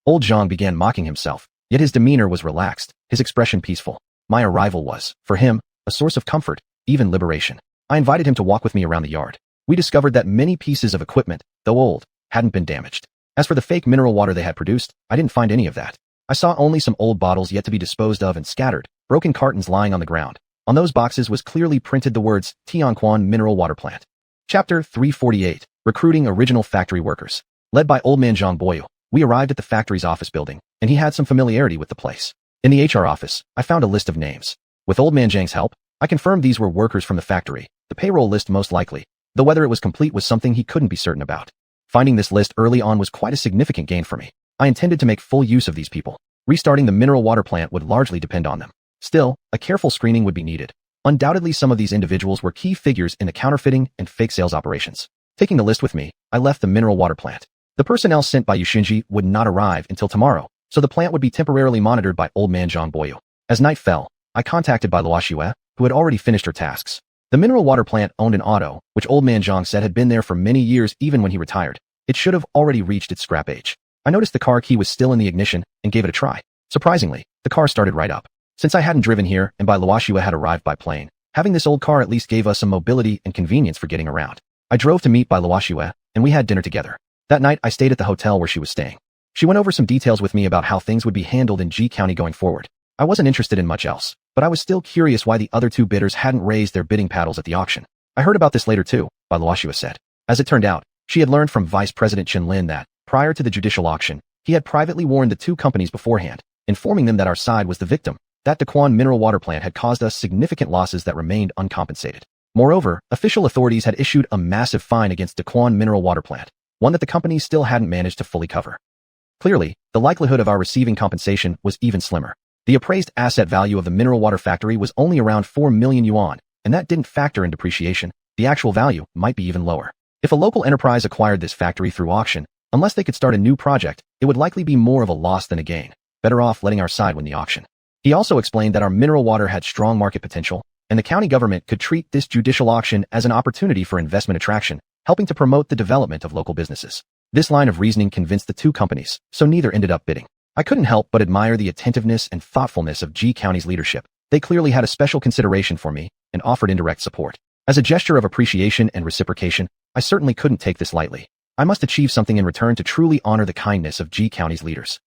Old Zhang began mocking himself, yet his demeanor was relaxed, his expression peaceful. My arrival was, for him, a source of comfort, even liberation. I invited him to walk with me around the yard. We discovered that many pieces of equipment, though old, hadn't been damaged. As for the fake mineral water they had produced, I didn't find any of that. I saw only some old bottles yet to be disposed of and scattered, broken cartons lying on the ground. On those boxes was clearly printed the words, Xianxia Mineral Water Plant. Chapter 348, Recruiting Original Factory Workers. Led by Old Man Zhang Boyu, we arrived at the factory's office building, and he had some familiarity with the place. In the HR office, I found a list of names. With Old Man Zhang's help, I confirmed these were workers from the factory, the payroll list most likely, though whether it was complete was something he couldn't be certain about. Finding this list early on was quite a significant gain for me. I intended to make full use of these people. Restarting the mineral water plant would largely depend on them. Still, a careful screening would be needed. Undoubtedly some of these individuals were key figures in the counterfeiting and fake sales operations. Taking the list with me, I left the mineral water plant. The personnel sent by Xiuxian would not arrive until tomorrow, so the plant would be temporarily monitored by Old Man Zhang Boyu. As night fell, I contacted by xiuxian, who had already finished her tasks. The mineral water plant owned an auto, which Old Man Zhang said had been there for many years even when he retired. It should have already reached its scrap age. I noticed the car key was still in the ignition and gave it a try. Surprisingly, the car started right up. Since I hadn't driven here and by xiuxian had arrived by plane, having this old car at least gave us some mobility and convenience for getting around. I drove to meet by xiuxian, and we had dinner together. That night I stayed at the hotel where she was staying. She went over some details with me about how things would be handled in G County going forward. I wasn't interested in much else, but I was still curious why the other two bidders hadn't raised their bidding paddles at the auction. I heard about this later too, by xiuxian said. As it turned out, she had learned from Vice President Chen Lin that, prior to the judicial auction, he had privately warned the two companies beforehand, informing them that our side was the victim. That Xuanhuan mineral water plant had caused us significant losses that remained uncompensated. Moreover, official authorities had issued a massive fine against Xuanhuan mineral water plant, one that the company still hadn't managed to fully cover. Clearly, the likelihood of our receiving compensation was even slimmer. The appraised asset value of the mineral water factory was only around 4 million yuan, and that didn't factor in depreciation. The actual value might be even lower. If a local enterprise acquired this factory through auction, unless they could start a new project, it would likely be more of a loss than a gain. Better off letting our side win the auction. He also explained that our mineral water had strong market potential, and the county government could treat this judicial auction as an opportunity for investment attraction, helping to promote the development of local businesses. This line of reasoning convinced the two companies, so neither ended up bidding. I couldn't help but admire the attentiveness and thoughtfulness of G County's leadership. They clearly had a special consideration for me and offered indirect support. As a gesture of appreciation and reciprocation, I certainly couldn't take this lightly. I must achieve something in return to truly honor the kindness of G County's leaders.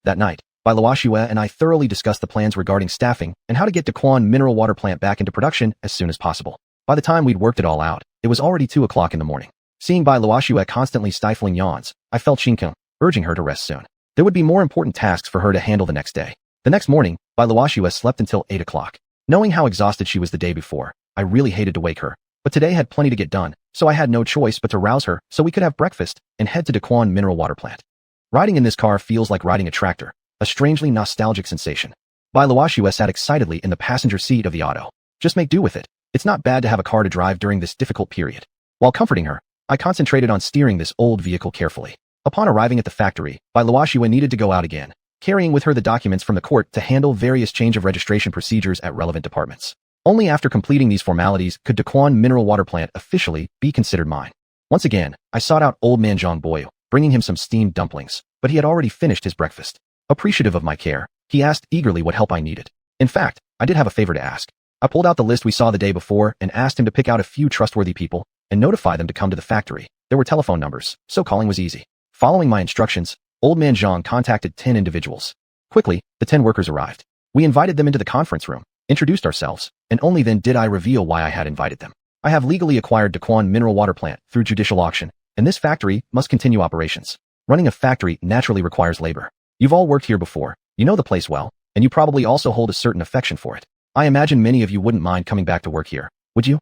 That night, by xiuxian and I thoroughly discussed the plans regarding staffing and how to get Xuanhuan mineral water plant back into production as soon as possible. By the time we'd worked it all out, it was already 2 o'clock in the morning. Seeing by xiuxian constantly stifling yawns, I felt xiuxian, urging her to rest soon. There would be more important tasks for her to handle the next day. The next morning, by xiuxian slept until 8 o'clock. Knowing how exhausted she was the day before, I really hated to wake her, but today had plenty to get done, so I had no choice but to rouse her so we could have breakfast and head to Daquan Mineral Water Plant. Riding in this car feels like riding a tractor, a strangely nostalgic sensation. Bai Luoxue sat excitedly in the passenger seat of the auto. Just make do with it. It's not bad to have a car to drive during this difficult period. While comforting her, I concentrated on steering this old vehicle carefully. Upon arriving at the factory, Bai Luoxue needed to go out again, carrying with her the documents from the court to handle various change of registration procedures at relevant departments. Only after completing these formalities could Daquan Mineral Water Plant officially be considered mine. Once again, I sought out old man Zhang Boyu, bringing him some steamed dumplings, but he had already finished his breakfast. Appreciative of my care, he asked eagerly what help I needed. In fact, I did have a favor to ask. I pulled out the list we saw the day before and asked him to pick out a few trustworthy people and notify them to come to the factory. There were telephone numbers, so calling was easy. Following my instructions, old man Zhang contacted 10 individuals. Quickly, the 10 workers arrived. We invited them into the conference room, introduced ourselves, and only then did I reveal why I had invited them. I have legally acquired Daquan Mineral Water Plant through judicial auction, and this factory must continue operations. Running a factory naturally requires labor. You've all worked here before, you know the place well, and you probably also hold a certain affection for it. I imagine many of you wouldn't mind coming back to work here, would you?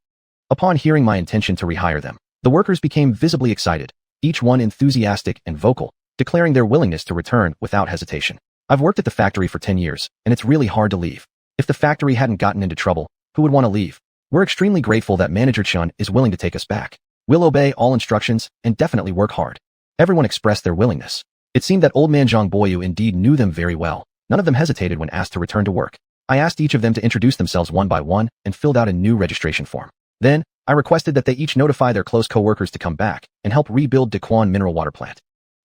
Upon hearing my intention to rehire them, the workers became visibly excited, each one enthusiastic and vocal, declaring their willingness to return without hesitation. I've worked at the factory for 10 years, and it's really hard to leave. If the factory hadn't gotten into trouble, who would want to leave? We're extremely grateful that Manager Chun is willing to take us back. We'll obey all instructions and definitely work hard. Everyone expressed their willingness. It seemed that old man Zhang Boyu indeed knew them very well. None of them hesitated when asked to return to work. I asked each of them to introduce themselves one by one and filled out a new registration form. Then, I requested that they each notify their close co-workers to come back and help rebuild Daquan Mineral Water Plant.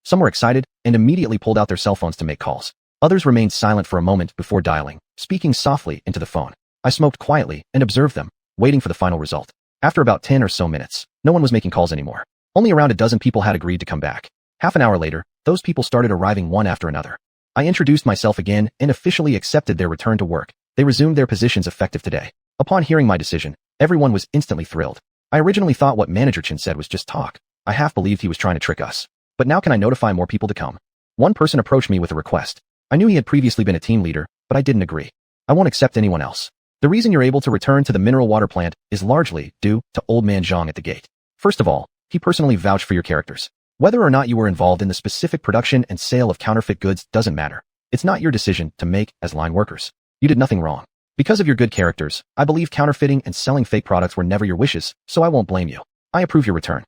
Some were excited and immediately pulled out their cell phones to make calls. Others remained silent for a moment before dialing, speaking softly into the phone. I smoked quietly and observed them, waiting for the final result. After about 10 or so minutes, no one was making calls anymore. Only around a dozen people had agreed to come back. Half an hour later, those people started arriving one after another. I introduced myself again and officially accepted their return to work. They resumed their positions effective today. Upon hearing my decision, everyone was instantly thrilled. I originally thought what Manager Chin said was just talk. I half believed he was trying to trick us. But now can I notify more people to come? One person approached me with a request. I knew he had previously been a team leader, but I didn't agree. I won't accept anyone else. The reason you're able to return to the mineral water plant is largely due to old man Zhang at the gate. First of all, he personally vouched for your characters. Whether or not you were involved in the specific production and sale of counterfeit goods doesn't matter. It's not your decision to make as line workers. You did nothing wrong. Because of your good characters, I believe counterfeiting and selling fake products were never your wishes, so I won't blame you. I approve your return.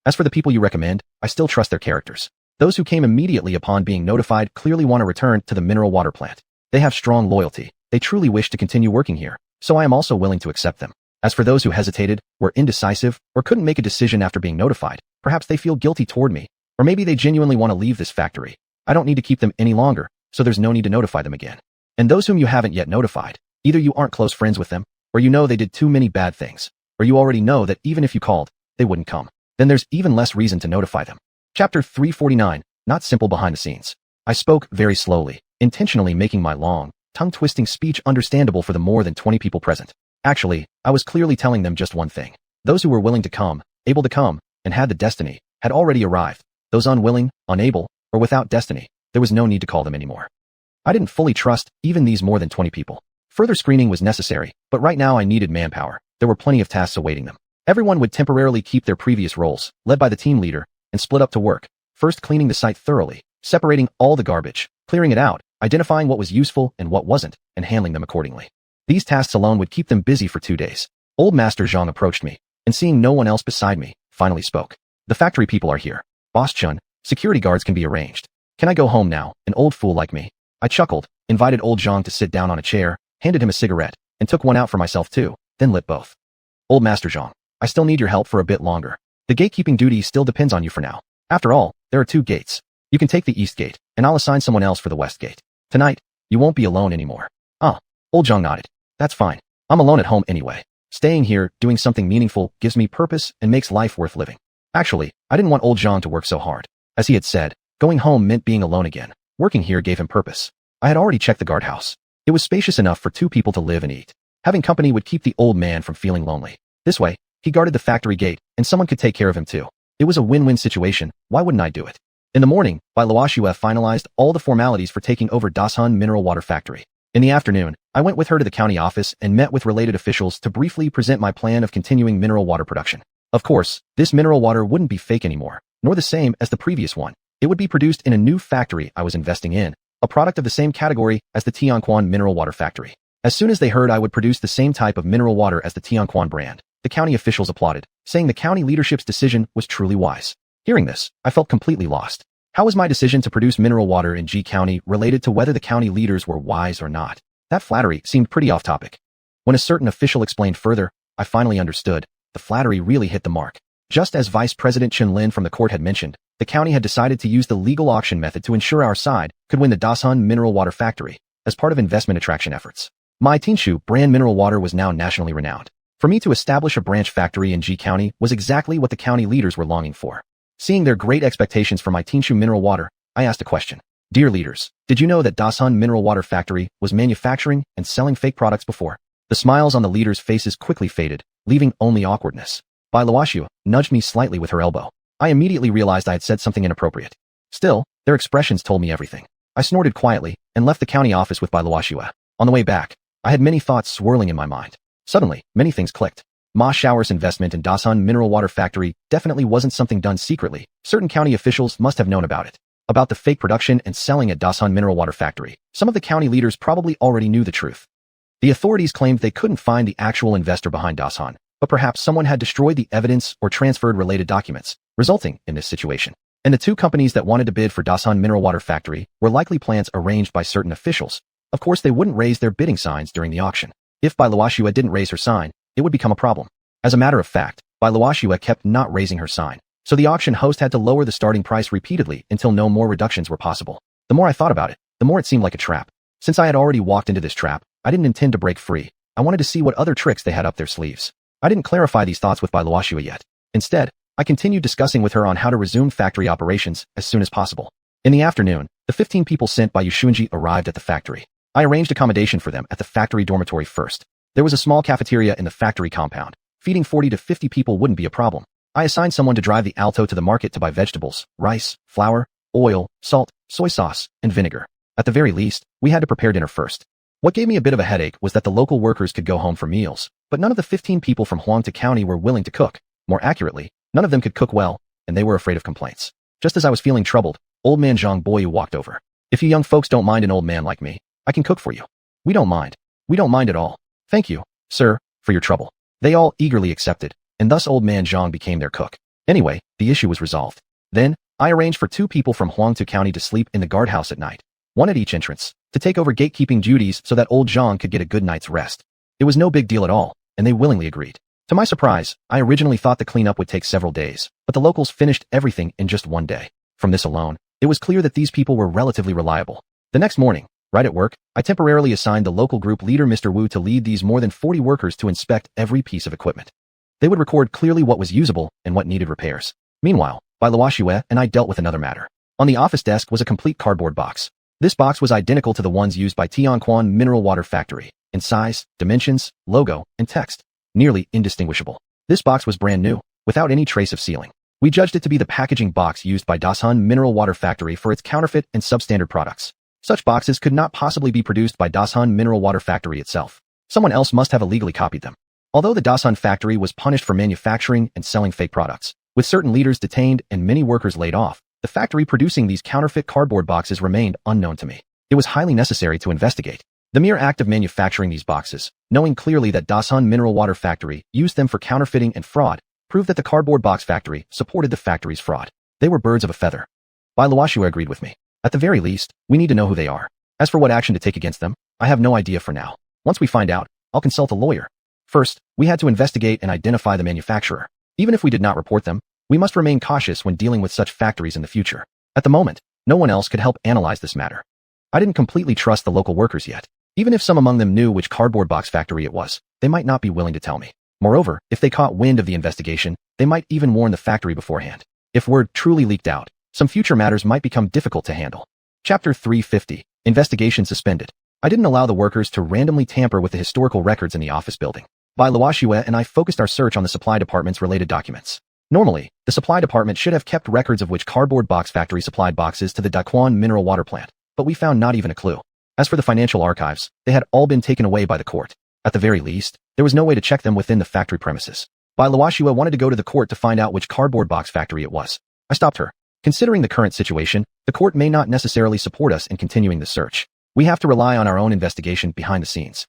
As for the people you recommend, I still trust their characters. Those who came immediately upon being notified clearly want to return to the mineral water plant. They have strong loyalty. They truly wish to continue working here, so I am also willing to accept them. As for those who hesitated, were indecisive, or couldn't make a decision after being notified, perhaps they feel guilty toward me, or maybe they genuinely want to leave this factory. I don't need to keep them any longer, so there's no need to notify them again. And those whom you haven't yet notified, either you aren't close friends with them, or you know they did too many bad things, or you already know that even if you called, they wouldn't come. Then there's even less reason to notify them. Chapter 349, Not Simple Behind the Scenes. I spoke very slowly, intentionally making my long, tongue-twisting speech understandable for the more than 20 people present. Actually, I was clearly telling them just one thing. Those who were willing to come, able to come, and had the destiny, had already arrived. Those unwilling, unable, or without destiny, there was no need to call them anymore. I didn't fully trust even these more than 20 people. Further screening was necessary, but right now I needed manpower. There were plenty of tasks awaiting them. Everyone would temporarily keep their previous roles, led by the team leader, and split up to work, first cleaning the site thoroughly, separating all the garbage, clearing it out, identifying what was useful and what wasn't, and handling them accordingly. These tasks alone would keep them busy for 2 days. Old Master Zhang approached me, and seeing no one else beside me, finally spoke. The factory people are here. Boss Chun, security guards can be arranged. Can I go home now, an old fool like me? I chuckled, invited old Zhang to sit down on a chair, handed him a cigarette, and took one out for myself too, then lit both. Old Master Zhang, I still need your help for a bit longer. The gatekeeping duty still depends on you for now. After all, there are 2 gates. You can take the east gate, and I'll assign someone else for the west gate. Tonight, you won't be alone anymore. Old Zhang nodded. That's fine. I'm alone at home anyway. Staying here, doing something meaningful, gives me purpose and makes life worth living. Actually, I didn't want old Zhang to work so hard. As he had said, going home meant being alone again. Working here gave him purpose. I had already checked the guardhouse. It was spacious enough for 2 people to live and eat. Having company would keep the old man from feeling lonely. This way, he guarded the factory gate, and someone could take care of him too. It was a win-win situation. Why wouldn't I do it? In the morning, Bai Luoxue finalized all the formalities for taking over Dashun Mineral Water Factory. In the afternoon, I went with her to the county office and met with related officials to briefly present my plan of continuing mineral water production. Of course, this mineral water wouldn't be fake anymore, nor the same as the previous one. It would be produced in a new factory I was investing in, a product of the same category as the xianxia mineral water factory. As soon as they heard I would produce the same type of mineral water as the xianxia brand, the county officials applauded, saying the county leadership's decision was truly wise. Hearing this, I felt completely lost. How was my decision to produce mineral water in G County related to whether the county leaders were wise or not? That flattery seemed pretty off topic. When a certain official explained further, I finally understood. The flattery really hit the mark. Just as Vice President Chen Lin from the court had mentioned, the county had decided to use the legal auction method to ensure our side could win the Dasan mineral water factory as part of investment attraction efforts. My Tinshu brand mineral water was now nationally renowned. For me to establish a branch factory in G County was exactly what the county leaders were longing for. Seeing their great expectations for my Tinshu mineral water, I asked a question. Dear leaders, did you know that Dasan mineral water factory was manufacturing and selling fake products before? The smiles on the leaders' faces quickly faded, leaving only awkwardness. Bai Luoxue nudged me slightly with her elbow. I immediately realized I had said something inappropriate. Still, their expressions told me everything. I snorted quietly and left the county office with Bai Luoxue. On the way back, I had many thoughts swirling in my mind. Suddenly, many things clicked. Ma Xiao's investment in Dasan mineral water factory definitely wasn't something done secretly. Certain county officials must have known about it. About the fake production and selling at Dasan mineral water factory, some of the county leaders probably already knew the truth. The authorities claimed they couldn't find the actual investor behind Dasan, but perhaps someone had destroyed the evidence or transferred related documents, resulting in this situation. And the two companies that wanted to bid for Dasan mineral water factory were likely plans arranged by certain officials. Of course, they wouldn't raise their bidding signs during the auction. If Bai Luoxue didn't raise her sign, it would become a problem. As a matter of fact, Bai Luoxue kept not raising her sign, so the auction host had to lower the starting price repeatedly until no more reductions were possible. The more I thought about it, the more it seemed like a trap. Since I had already walked into this trap, I didn't intend to break free. I wanted to see what other tricks they had up their sleeves. I didn't clarify these thoughts with Bai Luoxue yet. Instead, I continued discussing with her on how to resume factory operations as soon as possible. In the afternoon, the 15 people sent by Xuanhuan arrived at the factory. I arranged accommodation for them at the factory dormitory first. There was a small cafeteria in the factory compound. Feeding 40 to 50 people wouldn't be a problem. I assigned someone to drive the Alto to the market to buy vegetables, rice, flour, oil, salt, soy sauce, and vinegar. At the very least, we had to prepare dinner first. What gave me a bit of a headache was that the local workers could go home for meals, but none of the 15 people from Huangtu County were willing to cook. More accurately, none of them could cook well, and they were afraid of complaints. Just as I was feeling troubled, old man Zhang Boyu walked over. If you young folks don't mind an old man like me, I can cook for you. We don't mind. We don't mind at all. Thank you, sir, for your trouble. They all eagerly accepted, and thus old man Zhang became their cook. Anyway, the issue was resolved. Then, I arranged for 2 people from Huangtu County to sleep in the guardhouse at night, one at each entrance, to take over gatekeeping duties so that old Zhang could get a good night's rest. It was no big deal at all, and they willingly agreed. To my surprise, I originally thought the cleanup would take several days, but the locals finished everything in just one day. From this alone, it was clear that these people were relatively reliable. The next morning, right at work, I temporarily assigned the local group leader Mr. Wu to lead these more than 40 workers to inspect every piece of equipment. They would record clearly what was usable and what needed repairs. Meanwhile, Bai Luoxue and I dealt with another matter. On the office desk was a complete cardboard box. This box was identical to the ones used by Xianxia Mineral Water Factory, in size, dimensions, logo, and text. Nearly indistinguishable. This box was brand new, without any trace of sealing. We judged it to be the packaging box used by Dasan Mineral Water Factory for its counterfeit and substandard products. Such boxes could not possibly be produced by Dasan Mineral Water Factory itself. Someone else must have illegally copied them. Although the Dasan factory was punished for manufacturing and selling fake products, with certain leaders detained and many workers laid off, the factory producing these counterfeit cardboard boxes remained unknown to me. It was highly necessary to investigate. The mere act of manufacturing these boxes, knowing clearly that Dasan Mineral Water Factory used them for counterfeiting and fraud, proved that the cardboard box factory supported the factory's fraud. They were birds of a feather. Bai Luoxue agreed with me. At the very least, we need to know who they are. As for what action to take against them, I have no idea for now. Once we find out, I'll consult a lawyer. First, we had to investigate and identify the manufacturer. Even if we did not report them, we must remain cautious when dealing with such factories in the future. At the moment, no one else could help analyze this matter. I didn't completely trust the local workers yet. Even if some among them knew which cardboard box factory it was, they might not be willing to tell me. Moreover, if they caught wind of the investigation, they might even warn the factory beforehand. If word truly leaked out, some future matters might become difficult to handle. Chapter 350. Investigation suspended. I didn't allow the workers to randomly tamper with the historical records in the office building. Bai Luoxue and I focused our search on the supply department's related documents. Normally, the supply department should have kept records of which cardboard box factory supplied boxes to the Daquan mineral water plant, but we found not even a clue. As for the financial archives, they had all been taken away by the court. At the very least, there was no way to check them within the factory premises. Bai Luoxue wanted to go to the court to find out which cardboard box factory it was. I stopped her. Considering the current situation, the court may not necessarily support us in continuing the search. We have to rely on our own investigation behind the scenes.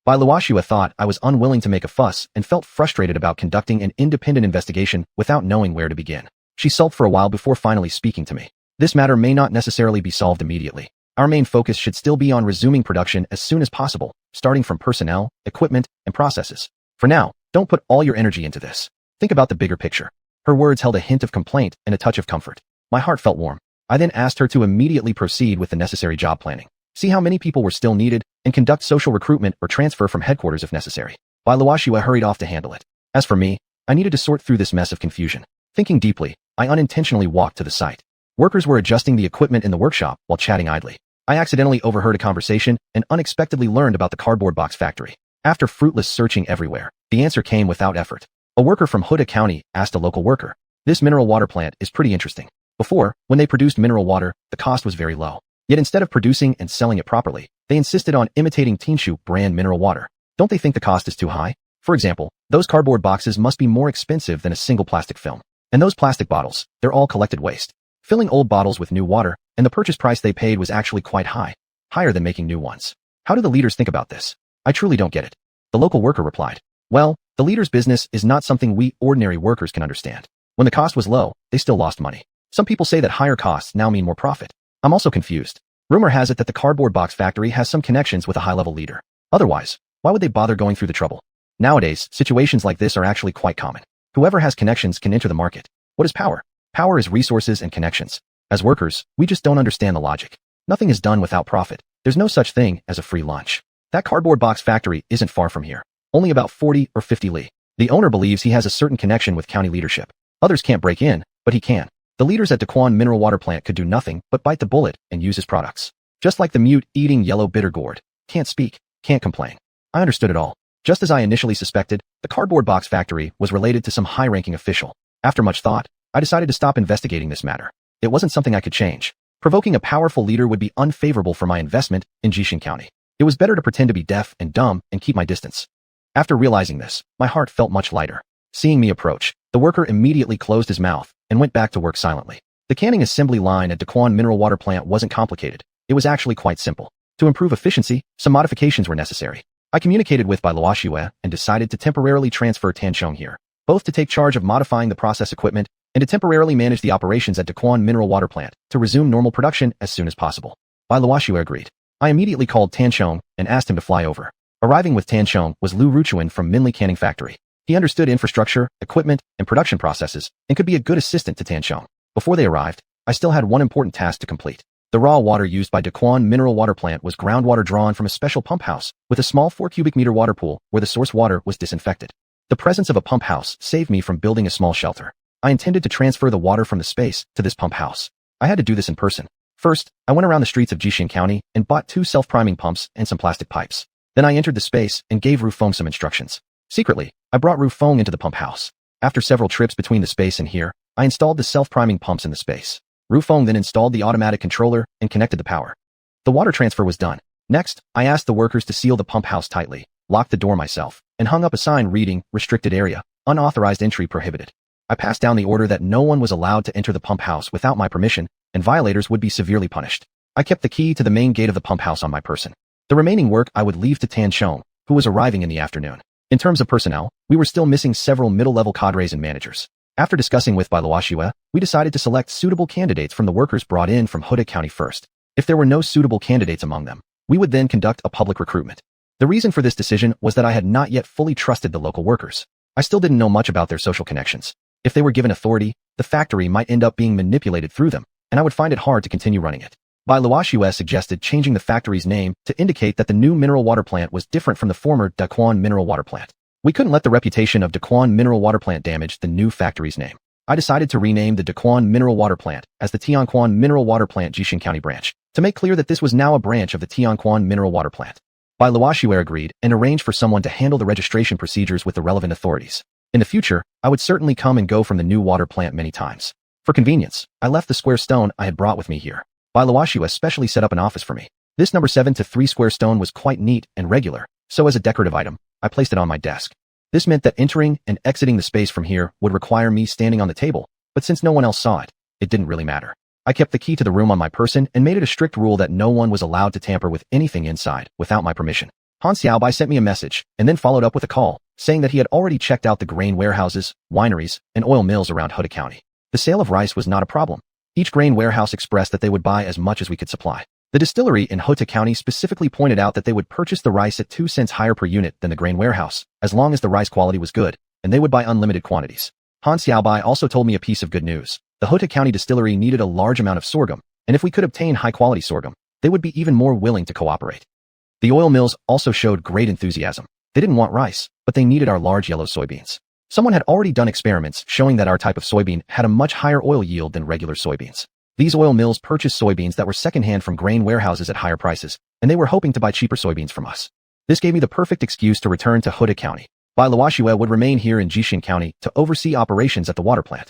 Bai Luoxue thought I was unwilling to make a fuss and felt frustrated about conducting an independent investigation without knowing where to begin. She sulked for a while before finally speaking to me. This matter may not necessarily be solved immediately. Our main focus should still be on resuming production as soon as possible, starting from personnel, equipment, and processes. For now, don't put all your energy into this. Think about the bigger picture. Her words held a hint of complaint and a touch of comfort. My heart felt warm. I then asked her to immediately proceed with the necessary job planning. See how many people were still needed, and conduct social recruitment or transfer from headquarters if necessary. Bai Luoxue hurried off to handle it. As for me, I needed to sort through this mess of confusion. Thinking deeply, I unintentionally walked to the site. Workers were adjusting the equipment in the workshop while chatting idly. I accidentally overheard a conversation and unexpectedly learned about the cardboard box factory. After fruitless searching everywhere, the answer came without effort. A worker from Huda County asked a local worker, "This mineral water plant is pretty interesting. Before, when they produced mineral water, the cost was very low. Yet instead of producing and selling it properly, they insisted on imitating Tianshu brand mineral water. Don't they think the cost is too high? For example, those cardboard boxes must be more expensive than a single plastic film. And those plastic bottles, they're all collected waste. Filling old bottles with new water, and the purchase price they paid was actually quite high, higher than making new ones. How do the leaders think about this? I truly don't get it." The local worker replied, "Well, the leaders' business is not something we ordinary workers can understand. When the cost was low, they still lost money. Some people say that higher costs now mean more profit. I'm also confused. Rumor has it that the cardboard box factory has some connections with a high-level leader. Otherwise, why would they bother going through the trouble? Nowadays, situations like this are actually quite common. Whoever has connections can enter the market. What is power? Power is resources and connections. As workers, we just don't understand the logic. Nothing is done without profit. There's no such thing as a free lunch. That cardboard box factory isn't far from here. Only about 40 or 50 li. The owner believes he has a certain connection with county leadership. Others can't break in, but he can. The leaders at Daquan mineral water plant could do nothing but bite the bullet and use his products. Just like the mute eating yellow bitter gourd. Can't speak, can't complain. I understood it all. Just as I initially suspected, the cardboard box factory was related to some high-ranking official. After much thought, I decided to stop investigating this matter. It wasn't something I could change. Provoking a powerful leader would be unfavorable for my investment in Xiuxian County. It was better to pretend to be deaf and dumb and keep my distance. After realizing this, my heart felt much lighter. Seeing me approach, the worker immediately closed his mouth and went back to work silently. The canning assembly line at Daquan mineral water plant wasn't complicated. It was actually quite simple. To improve efficiency, some modifications were necessary. I communicated with Bai Luoxue and decided to temporarily transfer Tanchong here, both to take charge of modifying the process equipment and to temporarily manage the operations at Daquan mineral water plant to resume normal production as soon as possible. Bai Luoxue agreed. I immediately called Tanchong and asked him to fly over. Arriving with Tanchong was Lu Ruchuan from Minli Canning Factory. He understood infrastructure, equipment, and production processes and could be a good assistant to Tanchong. Before they arrived, I still had one important task to complete. The raw water used by Daquan mineral water plant was groundwater drawn from a special pump house with a small 4 cubic meter water pool where the source water was disinfected. The presence of a pump house saved me from building a small shelter. I intended to transfer the water from the space to this pump house. I had to do this in person. First, I went around the streets of Xiuxian County and bought 2 self-priming pumps and some plastic pipes. Then I entered the space and gave Ru Feng some instructions. Secretly, I brought Ru Feng into the pump house. After several trips between the space and here, I installed the self-priming pumps in the space. Ru Feng then installed the automatic controller and connected the power. The water transfer was done. Next, I asked the workers to seal the pump house tightly, locked the door myself, and hung up a sign reading, "Restricted area, unauthorized entry prohibited." I passed down the order that no one was allowed to enter the pump house without my permission, and violators would be severely punished. I kept the key to the main gate of the pump house on my person. The remaining work I would leave to Tan Chong, who was arriving in the afternoon. In terms of personnel, we were still missing several middle-level cadres and managers. After discussing with Bai Luoxue, we decided to select suitable candidates from the workers brought in from Huda County first. If there were no suitable candidates among them, we would then conduct a public recruitment. The reason for this decision was that I had not yet fully trusted the local workers. I still didn't know much about their social connections. If they were given authority, the factory might end up being manipulated through them, and I would find it hard to continue running it. Bai Luoxue suggested changing the factory's name to indicate that the new mineral water plant was different from the former Daquan mineral water plant. We couldn't let the reputation of Daquan mineral water plant damage the new factory's name. I decided to rename the Daquan mineral water plant as the Tianquan mineral water plant Xiuxian County branch, to make clear that this was now a branch of the Tianquan mineral water plant. Bai Luoxue agreed and arranged for someone to handle the registration procedures with the relevant authorities. In the future, I would certainly come and go from the new water plant many times. For convenience, I left the square stone I had brought with me here. Bai Luoxue especially set up an office for me. This number 7 to 3 square stone was quite neat and regular, so as a decorative item, I placed it on my desk. This meant that entering and exiting the space from here would require me standing on the table, but since no one else saw it, it didn't really matter. I kept the key to the room on my person and made it a strict rule that no one was allowed to tamper with anything inside without my permission. Han Xiaobai sent me a message and then followed up with a call, saying that he had already checked out the grain warehouses, wineries, and oil mills around Huda County. The sale of rice was not a problem. Each grain warehouse expressed that they would buy as much as we could supply. The distillery in Huda County specifically pointed out that they would purchase the rice at 2 cents higher per unit than the grain warehouse, as long as the rice quality was good, and they would buy unlimited quantities. Han Xiaobai also told me a piece of good news. The Huda County distillery needed a large amount of sorghum, and if we could obtain high-quality sorghum, they would be even more willing to cooperate. The oil mills also showed great enthusiasm. They didn't want rice, but they needed our large yellow soybeans. Someone had already done experiments showing that our type of soybean had a much higher oil yield than regular soybeans. These oil mills purchased soybeans that were secondhand from grain warehouses at higher prices, and they were hoping to buy cheaper soybeans from us. This gave me the perfect excuse to return to Huda County. Bai Luoxue would remain here in Xiuxian County to oversee operations at the water plant.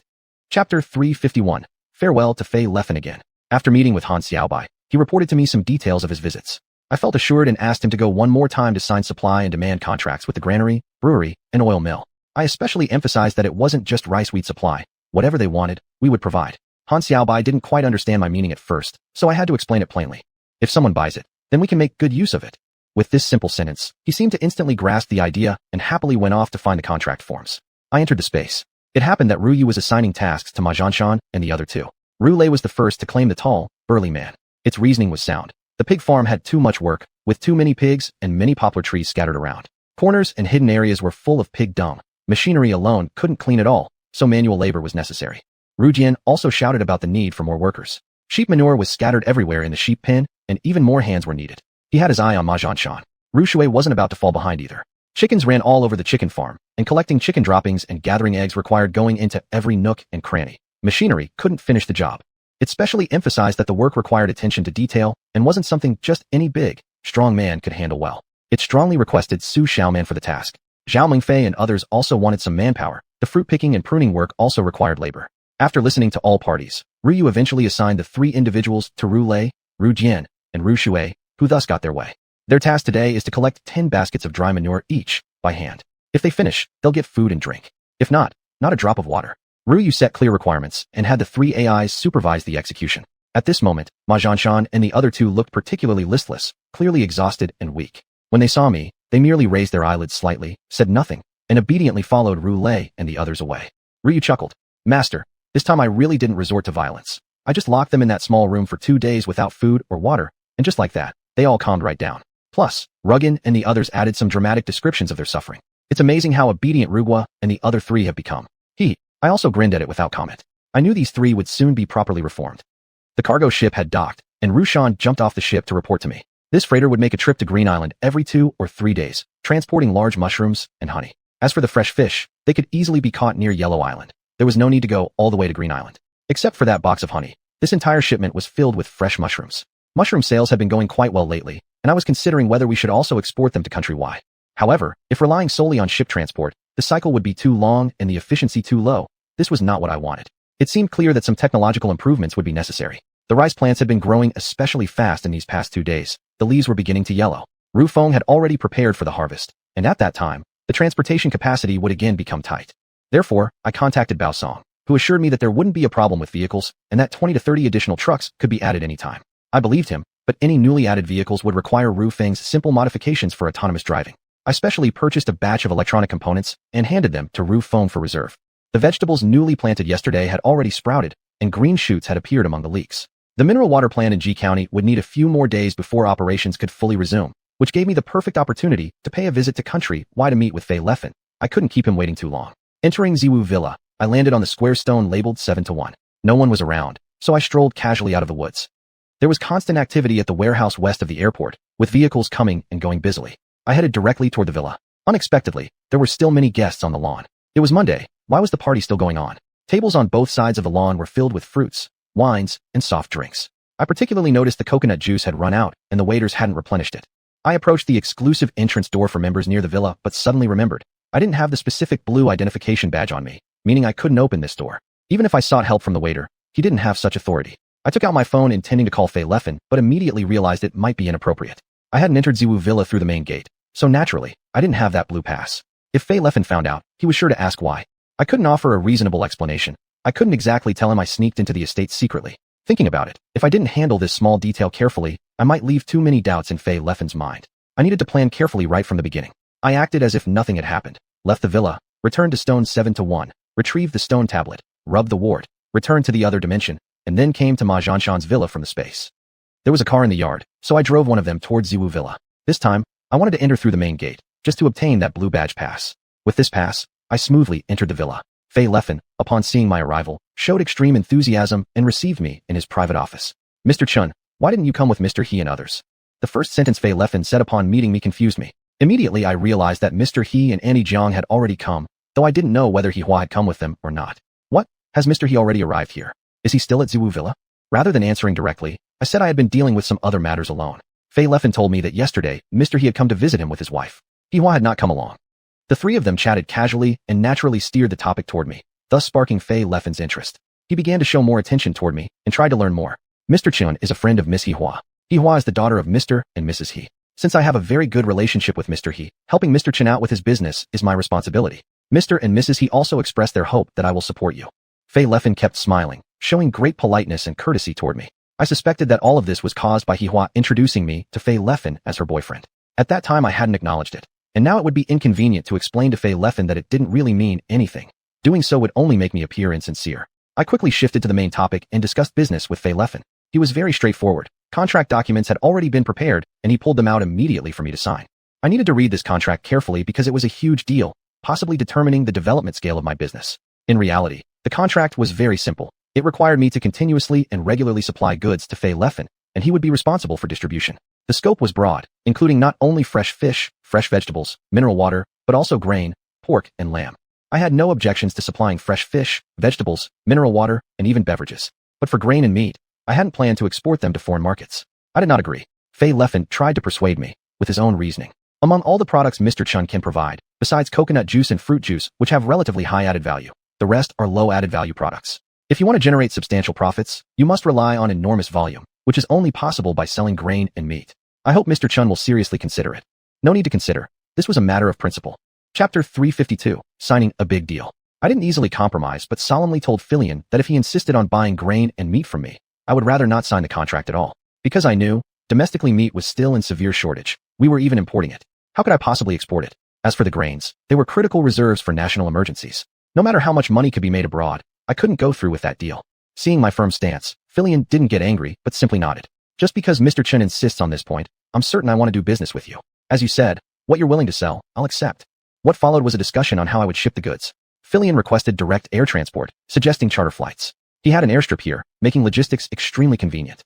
Chapter 351. Farewell to Fei Leffen again. After meeting with Han Xiaobai, he reported to me some details of his visits. I felt assured and asked him to go one more time to sign supply and demand contracts with the granary, brewery, and oil mill. I especially emphasized that it wasn't just rice we'd supply. Whatever they wanted, we would provide. Han Xiaobai didn't quite understand my meaning at first, so I had to explain it plainly. If someone buys it, then we can make good use of it. With this simple sentence, he seemed to instantly grasp the idea and happily went off to find the contract forms. I entered the space. It happened that Ru Yu was assigning tasks to Ma Zhanshan and the other two. Ru Lei was the first to claim the tall, burly man. Its reasoning was sound. The pig farm had too much work, with too many pigs and many poplar trees scattered around. Corners and hidden areas were full of pig dung. Machinery alone couldn't clean it all, so manual labor was necessary. Ru Jian also shouted about the need for more workers. Sheep manure was scattered everywhere in the sheep pen, and even more hands were needed. He had his eye on Ma Zhanshan. Ru Shui wasn't about to fall behind either. Chickens ran all over the chicken farm, and collecting chicken droppings and gathering eggs required going into every nook and cranny. Machinery couldn't finish the job. It specially emphasized that the work required attention to detail and wasn't something just any big, strong man could handle well. It strongly requested Su Xiaoman for the task. Zhao Mingfei and others also wanted some manpower. The fruit picking and pruning work also required labor. After listening to all parties, Ru Yu eventually assigned the 3 individuals to Ru Lei, Ru Jian, and Ru Shui, who thus got their way. Their task today is to collect 10 baskets of dry manure each, by hand. If they finish, they'll get food and drink. If not a drop of water. Ru Yu set clear requirements and had the 3 AIs supervise the execution. At this moment, Ma Zhanshan and the other 2 looked particularly listless, clearly exhausted and weak. When they saw me, they merely raised their eyelids slightly, said nothing, and obediently followed Ru Lei and the others away. Ru Yu chuckled. Master, this time I really didn't resort to violence. I just locked them in that small room for 2 days without food or water, and just like that, they all calmed right down. Plus, Ruggin and the others added some dramatic descriptions of their suffering. It's amazing how obedient Rugua and the other 3 have become. I also grinned at it without comment. I knew these 3 would soon be properly reformed. The cargo ship had docked, and Rushan jumped off the ship to report to me. This freighter would make a trip to Green Island every 2 or 3 days, transporting large mushrooms and honey. As for the fresh fish, they could easily be caught near Yellow Island. There was no need to go all the way to Green Island. Except for that box of honey, this entire shipment was filled with fresh mushrooms. Mushroom sales had been going quite well lately, and I was considering whether we should also export them to country Y. However, if relying solely on ship transport, the cycle would be too long and the efficiency too low. This was not what I wanted. It seemed clear that some technological improvements would be necessary. The rice plants had been growing especially fast in these past 2 days. The leaves were beginning to yellow. Ru Feng had already prepared for the harvest, and at that time, the transportation capacity would again become tight. Therefore, I contacted Bao Song, who assured me that there wouldn't be a problem with vehicles and that 20 to 30 additional trucks could be added anytime. I believed him, but any newly added vehicles would require Ru Feng's simple modifications for autonomous driving. I specially purchased a batch of electronic components and handed them to Ru Feng for reserve. The vegetables newly planted yesterday had already sprouted, and green shoots had appeared among the leeks. The mineral water plant in G County would need a few more days before operations could fully resume, which gave me the perfect opportunity to pay a visit to country Y to meet with Fei Leffen. I couldn't keep him waiting too long. Entering Ziwu Villa, I landed on the square stone labeled 7 to 1. No one was around, so I strolled casually out of the woods. There was constant activity at the warehouse west of the airport, with vehicles coming and going busily. I headed directly toward the villa. Unexpectedly, there were still many guests on the lawn. It was Monday. Why was the party still going on? Tables on both sides of the lawn were filled with fruits, wines, and soft drinks. I particularly noticed the coconut juice had run out, and the waiters hadn't replenished it. I approached the exclusive entrance door for members near the villa, but suddenly remembered. I didn't have the specific blue identification badge on me, meaning I couldn't open this door. Even if I sought help from the waiter, he didn't have such authority. I took out my phone intending to call Fei Leffen, but immediately realized it might be inappropriate. I hadn't entered Ziwu Villa through the main gate, so naturally, I didn't have that blue pass. If Fei Leffen found out, he was sure to ask why. I couldn't offer a reasonable explanation. I couldn't exactly tell him I sneaked into the estate secretly. Thinking about it, if I didn't handle this small detail carefully, I might leave too many doubts in Fei Leffen's mind. I needed to plan carefully right from the beginning. I acted as if nothing had happened, left the villa, returned to stone 7-1, retrieved the stone tablet, rubbed the ward, returned to the other dimension, and then came to Ma Zhanshan's villa from the space. There was a car in the yard, so I drove one of them towards Ziwu Villa. This time, I wanted to enter through the main gate, just to obtain that blue badge pass. With this pass, I smoothly entered the villa. Fei Leffen, upon seeing my arrival, showed extreme enthusiasm and received me in his private office. Mr. Chun, why didn't you come with Mr. He and others? The first sentence Fei Leffen said upon meeting me confused me. Immediately I realized that Mr. He and Annie Jiang had already come, though I didn't know whether He Hua had come with them or not. What? Has Mr. He already arrived here? Is he still at Ziwu Villa? Rather than answering directly, I said I had been dealing with some other matters alone. Fei Leffen told me that yesterday, Mr. He had come to visit him with his wife. He Hua had not come along. The three of them chatted casually and naturally steered the topic toward me, thus sparking Fei Leffen's interest. He began to show more attention toward me and tried to learn more. Mr. Chun is a friend of Miss He Hua. He Hua is the daughter of Mr. and Mrs. He. Since I have a very good relationship with Mr. He, helping Mr. Chun out with his business is my responsibility. Mr. and Mrs. He also expressed their hope that I will support you. Fei Leffen kept smiling, showing great politeness and courtesy toward me. I suspected that all of this was caused by He Hua introducing me to Fei Leffen as her boyfriend. At that time I hadn't acknowledged it, and now it would be inconvenient to explain to Fei Leffen that it didn't really mean anything. Doing so would only make me appear insincere. I quickly shifted to the main topic and discussed business with Fei Leffen. He was very straightforward. Contract documents had already been prepared, and he pulled them out immediately for me to sign. I needed to read this contract carefully because it was a huge deal, possibly determining the development scale of my business. In reality, the contract was very simple. It required me to continuously and regularly supply goods to Fei Leffen, and he would be responsible for distribution. The scope was broad, including not only fresh fish, fresh vegetables, mineral water, but also grain, pork, and lamb. I had no objections to supplying fresh fish, vegetables, mineral water, and even beverages. But for grain and meat, I hadn't planned to export them to foreign markets. I did not agree. Fei Leffen tried to persuade me, with his own reasoning. Among all the products Mr. Chun can provide, besides coconut juice and fruit juice, which have relatively high added value, the rest are low added value products. If you want to generate substantial profits, you must rely on enormous volume, which is only possible by selling grain and meat. I hope Mr. Chun will seriously consider it. No need to consider. This was a matter of principle. Chapter 352, Signing a Big Deal. I didn't easily compromise but solemnly told Filian that if he insisted on buying grain and meat from me, I would rather not sign the contract at all. Because I knew, domestically meat was still in severe shortage. We were even importing it. How could I possibly export it? As for the grains, they were critical reserves for national emergencies. No matter how much money could be made abroad, I couldn't go through with that deal. Seeing my firm stance, Filian didn't get angry but simply nodded. Just because Mr. Chen insists on this point, I'm certain I want to do business with you. As you said, what you're willing to sell, I'll accept. What followed was a discussion on how I would ship the goods. Filian requested direct air transport, suggesting charter flights. He had an airstrip here, making logistics extremely convenient.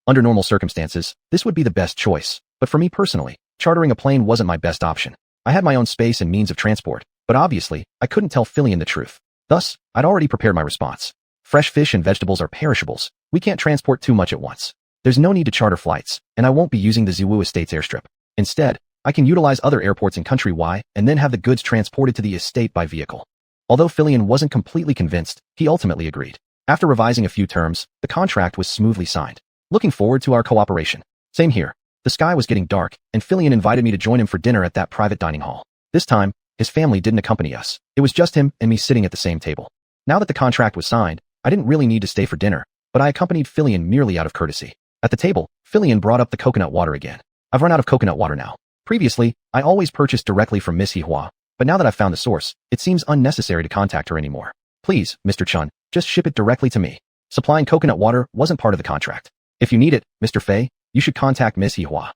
Under normal circumstances, this would be the best choice, but for me personally, chartering a plane wasn't my best option. I had my own space and means of transport, but obviously, I couldn't tell Filian the truth. Thus, I'd already prepared my response. Fresh fish and vegetables are perishables. We can't transport too much at once. There's no need to charter flights, and I won't be using the Ziwu Estate's airstrip. Instead, I can utilize other airports in Country Y and then have the goods transported to the estate by vehicle. Although Filian wasn't completely convinced, he ultimately agreed. After revising a few terms, the contract was smoothly signed. Looking forward to our cooperation. Same here. The sky was getting dark, and Filian invited me to join him for dinner at that private dining hall. This time, his family didn't accompany us. It was just him and me sitting at the same table. Now that the contract was signed, I didn't really need to stay for dinner, but I accompanied Filian merely out of courtesy. At the table, Filian brought up the coconut water again. I've run out of coconut water now. Previously, I always purchased directly from Miss He Hua, but now that I've found the source, it seems unnecessary to contact her anymore. Please, Mr. Chun, just ship it directly to me. Supplying coconut water wasn't part of the contract. If you need it, Mr. Fei, you should contact Miss He Hua.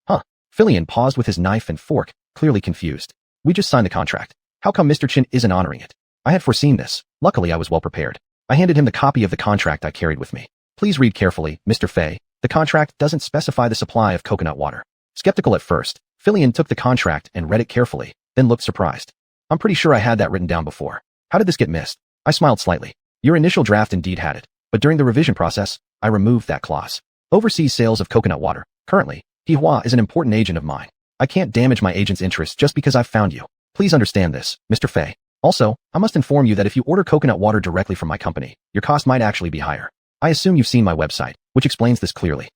Huh. Filian paused with his knife and fork, clearly confused. We just signed the contract. How come Mr. Chin isn't honoring it? I had foreseen this. Luckily, I was well prepared. I handed him the copy of the contract I carried with me. Please read carefully, Mr. Fei. The contract doesn't specify the supply of coconut water. Skeptical at first, Filian took the contract and read it carefully, then looked surprised. I'm pretty sure I had that written down before. How did this get missed? I smiled slightly. Your initial draft indeed had it, but during the revision process, I removed that clause. Overseas sales of coconut water. Currently, He Hua is an important agent of mine. I can't damage my agent's interests just because I've found you. Please understand this, Mr. Fei. Also, I must inform you that if you order coconut water directly from my company, your cost might actually be higher. I assume you've seen my website, which explains this clearly.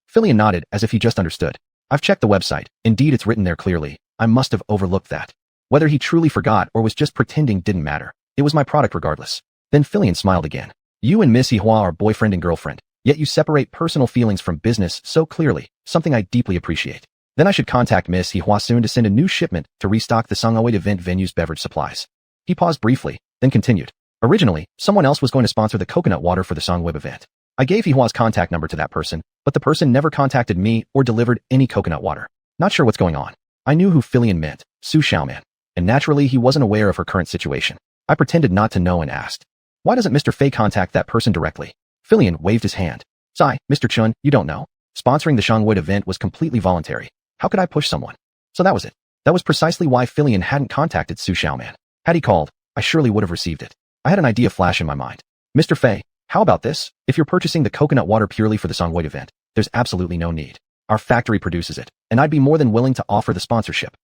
Filian nodded as if he just understood. I've checked the website. Indeed, it's written there clearly. I must have overlooked that. Whether he truly forgot or was just pretending didn't matter. It was my product regardless. Then Filian smiled again. You and Miss Xiuhua are boyfriend and girlfriend, yet you separate personal feelings from business so clearly, something I deeply appreciate. Then I should contact Miss Xiuhua soon to send a new shipment to restock the Xuanhuan event venue's beverage supplies. He paused briefly, then continued. Originally, someone else was going to sponsor the coconut water for the Xuanhuan event. I gave Xiuhua's contact number to that person, but the person never contacted me or delivered any coconut water. Not sure what's going on. I knew who Filian meant, xiuxian, and naturally he wasn't aware of her current situation. I pretended not to know and asked, why doesn't Mr. Fei contact that person directly? Filian waved his hand. Sigh, Mr. Chun, you don't know. Sponsoring the Xuanhuan event was completely voluntary. How could I push someone? So that was it. That was precisely why Filian hadn't contacted xiuxian. Had he called, I surely would have received it. I had an idea flash in my mind. Mr. Fei, how about this? If you're purchasing the coconut water purely for the Xuanhuan event, there's absolutely no need. Our factory produces it, and I'd be more than willing to offer the sponsorship.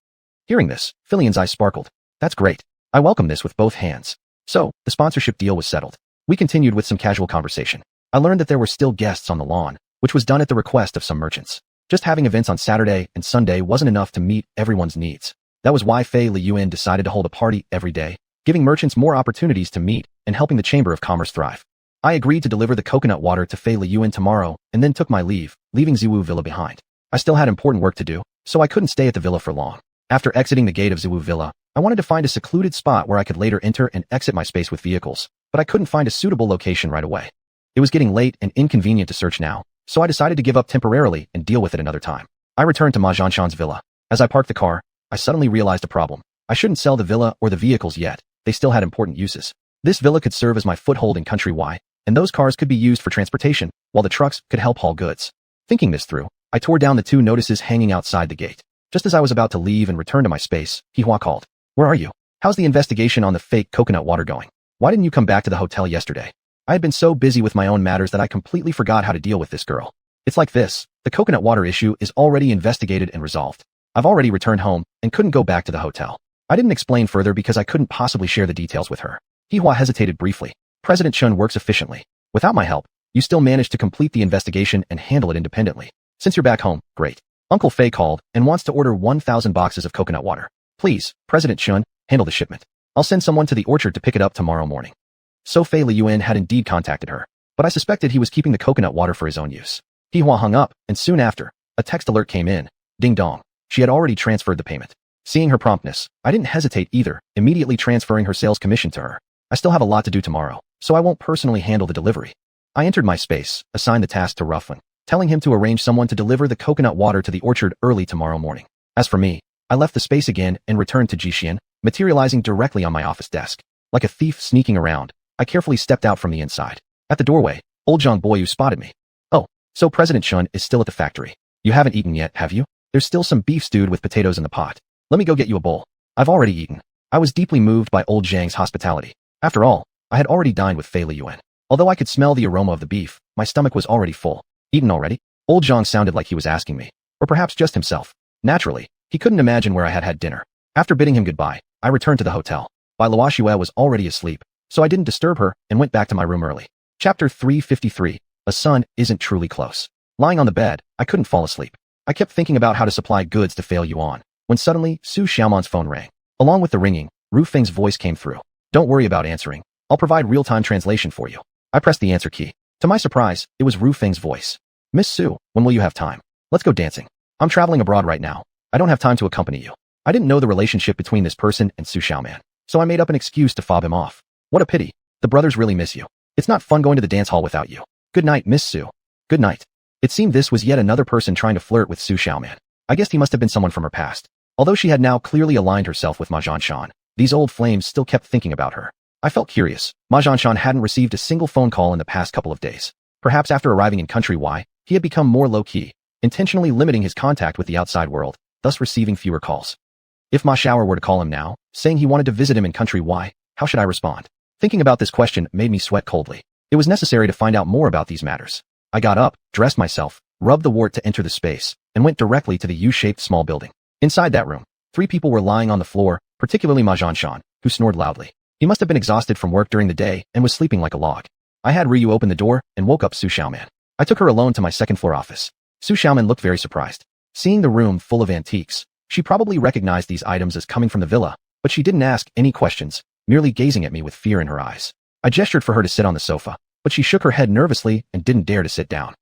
Hearing this, Filian's eyes sparkled. That's great. I welcome this with both hands. So, the sponsorship deal was settled. We continued with some casual conversation. I learned that there were still guests on the lawn, which was done at the request of some merchants. Just having events on Saturday and Sunday wasn't enough to meet everyone's needs. That was why Fei Liyuan decided to hold a party every day, giving merchants more opportunities to meet and helping the Chamber of Commerce thrive. I agreed to deliver the coconut water to Fei Liyuan tomorrow and then took my leave, leaving Ziwu Villa behind. I still had important work to do, so I couldn't stay at the villa for long. After exiting the gate of Ziwu Villa, I wanted to find a secluded spot where I could later enter and exit my space with vehicles, but I couldn't find a suitable location right away. It was getting late and inconvenient to search now, so I decided to give up temporarily and deal with it another time. I returned to Ma Zhanshan's villa. As I parked the car, I suddenly realized a problem. I shouldn't sell the villa or the vehicles yet. They still had important uses. This villa could serve as my foothold in Country Y, and those cars could be used for transportation, while the trucks could help haul goods. Thinking this through, I tore down the 2 notices hanging outside the gate. Just as I was about to leave and return to my space, Xiuhua called. Where are you? How's the investigation on the fake coconut water going? Why didn't you come back to the hotel yesterday? I had been so busy with my own matters that I completely forgot how to deal with this girl. It's like this. The coconut water issue is already investigated and resolved. I've already returned home and couldn't go back to the hotel. I didn't explain further because I couldn't possibly share the details with her. Xiuhua hesitated briefly. President Chun works efficiently. Without my help, you still managed to complete the investigation and handle it independently. Since you're back home, great. Uncle Fei called and wants to order 1,000 boxes of coconut water. Please, President Chun, handle the shipment. I'll send someone to the orchard to pick it up tomorrow morning. So Fei Liyuan had indeed contacted her, but I suspected he was keeping the coconut water for his own use. Xiuhua hung up, and soon after, a text alert came in. Ding dong. She had already transferred the payment. Seeing her promptness, I didn't hesitate either, immediately transferring her sales commission to her. I still have a lot to do tomorrow, so I won't personally handle the delivery. I entered my space, assigned the task to Ruffin, telling him to arrange someone to deliver the coconut water to the orchard early tomorrow morning. As for me, I left the space again and returned to xiuxian, materializing directly on my office desk. Like a thief sneaking around, I carefully stepped out from the inside. At the doorway, old Zhang Boyu spotted me. Oh, so President Chun is still at the factory. You haven't eaten yet, have you? There's still some beef stewed with potatoes in the pot. Let me go get you a bowl. I've already eaten. I was deeply moved by old Zhang's hospitality. After all, I had already dined with Fei Liyuan. Although I could smell the aroma of the beef, my stomach was already full. Eaten already? Old Zhang sounded like he was asking me. Or perhaps just himself. Naturally, he couldn't imagine where I had had dinner. After bidding him goodbye, I returned to the hotel. Bai Luoxue was already asleep, so I didn't disturb her and went back to my room early. Chapter 353. A son isn't truly close. Lying on the bed, I couldn't fall asleep. I kept thinking about how to supply goods to Fei Yuan, when suddenly Su Xiaoman's phone rang. Along with the ringing, Ru Feng's voice came through. Don't worry about answering. I'll provide real-time translation for you. I pressed the answer key. To my surprise, it was Ru Feng's voice. Miss Su, when will you have time? Let's go dancing. I'm traveling abroad right now. I don't have time to accompany you. I didn't know the relationship between this person and Su Xiaoman, so I made up an excuse to fob him off. What a pity. The brothers really miss you. It's not fun going to the dance hall without you. Good night, Miss Su. Good night. It seemed this was yet another person trying to flirt with Su Xiaoman. I guessed he must have been someone from her past. Although she had now clearly aligned herself with Ma Zhanshan, these old flames still kept thinking about her. I felt curious. Ma Zhanshan hadn't received a single phone call in the past couple of days. Perhaps after arriving in Country Y, he had become more low-key, intentionally limiting his contact with the outside world, thus receiving fewer calls. If Ma Shower were to call him now, saying he wanted to visit him in Country Y, how should I respond? Thinking about this question made me sweat coldly. It was necessary to find out more about these matters. I got up, dressed myself, rubbed the wart to enter the space, and went directly to the U-shaped small building. Inside that room, 3 people were lying on the floor, particularly Ma Zhanshan, who snored loudly. He must have been exhausted from work during the day and was sleeping like a log. I had Ryu open the door and woke up xiuxian. I took her alone to my second-floor office. Xiuxian looked very surprised. Seeing the room full of antiques, she probably recognized these items as coming from the villa, but she didn't ask any questions, merely gazing at me with fear in her eyes. I gestured for her to sit on the sofa, but she shook her head nervously and didn't dare to sit down.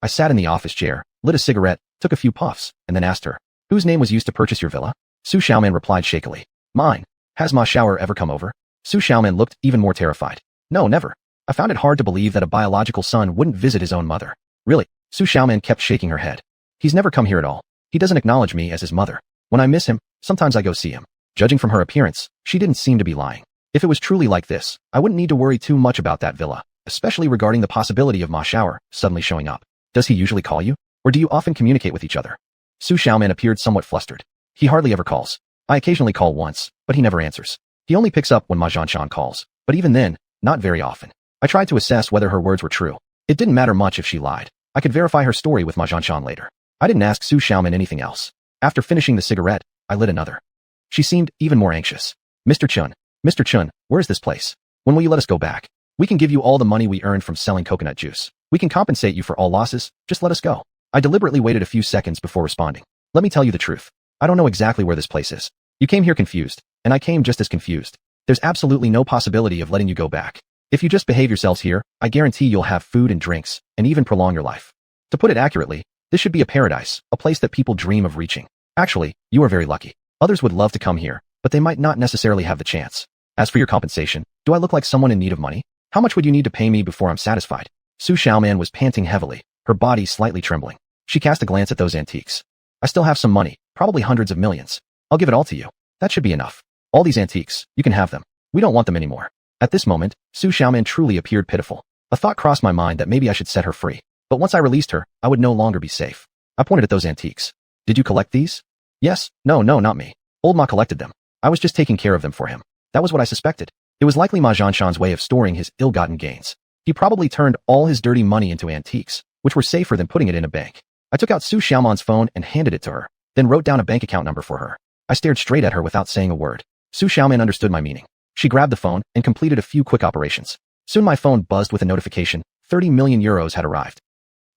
I sat in the office chair, lit a cigarette, took a few puffs, and then asked her, "Whose name was used to purchase your villa?" Xiuxian replied shakily, "Mine. Has Ma Xiaoer ever come over?" Xiuxian looked even more terrified. "No, never. I found it hard to believe that a biological son wouldn't visit his own mother." "Really?" Xiuxian kept shaking her head. "He's never come here at all. He doesn't acknowledge me as his mother. When I miss him, sometimes I go see him." Judging from her appearance, she didn't seem to be lying. If it was truly like this, I wouldn't need to worry too much about that villa, especially regarding the possibility of Ma Xiaoer suddenly showing up. "Does he usually call you? Or do you often communicate with each other?" Xiuxian appeared somewhat flustered. "He hardly ever calls. I occasionally call once, but he never answers. He only picks up when Ma Xianshan calls, but even then, not very often." I tried to assess whether her words were true. It didn't matter much if she lied. I could verify her story with Ma Xianshan later. I didn't ask Xiuxian anything else. After finishing the cigarette, I lit another. She seemed even more anxious. Mr. Chun, where is this place? When will you let us go back? We can give you all the money we earned from selling coconut juice. We can compensate you for all losses, just let us go." I deliberately waited a few seconds before responding. "Let me tell you the truth. I don't know exactly where this place is. You came here confused, and I came just as confused. There's absolutely no possibility of letting you go back. If you just behave yourselves here, I guarantee you'll have food and drinks, and even prolong your life. To put it accurately, this should be a paradise, a place that people dream of reaching. Actually, you are very lucky. Others would love to come here, but they might not necessarily have the chance. As for your compensation, do I look like someone in need of money? How much would you need to pay me before I'm satisfied?" Xiuxian was panting heavily, her body slightly trembling. She cast a glance at those antiques. "I still have some money, probably hundreds of millions. I'll give it all to you. That should be enough. All these antiques, you can have them. We don't want them anymore." At this moment, Xiuxian truly appeared pitiful. A thought crossed my mind that maybe I should set her free. But once I released her, I would no longer be safe. I pointed at those antiques. "Did you collect these?" "Yes, no, not me. Old Ma collected them. I was just taking care of them for him. That was what I suspected. It was likely Ma Xianshan's way of storing his ill-gotten gains. He probably turned all his dirty money into antiques, which were safer than putting it in a bank." I took out Xiuxian's phone and handed it to her, then wrote down a bank account number for her. I stared straight at her without saying a word. Xiuxian understood my meaning. She grabbed the phone and completed a few quick operations. Soon my phone buzzed with a notification. 30 million euros had arrived.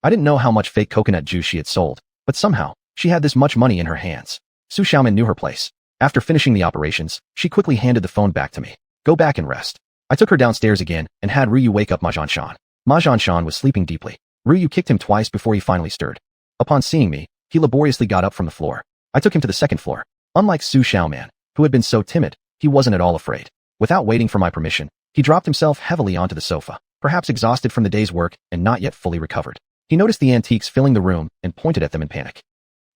I didn't know how much fake coconut juice she had sold, but somehow, she had this much money in her hands. Xiuxian knew her place. After finishing the operations, she quickly handed the phone back to me. "Go back and rest." I took her downstairs again and had Ryu wake up Ma Xianshan. Ma Xianshan was sleeping deeply. Ryu kicked him twice before he finally stirred. Upon seeing me, he laboriously got up from the floor. I took him to the second floor. Unlike Xiuxian, who had been so timid, he wasn't at all afraid. Without waiting for my permission, he dropped himself heavily onto the sofa, perhaps exhausted from the day's work and not yet fully recovered. He noticed the antiques filling the room and pointed at them in panic.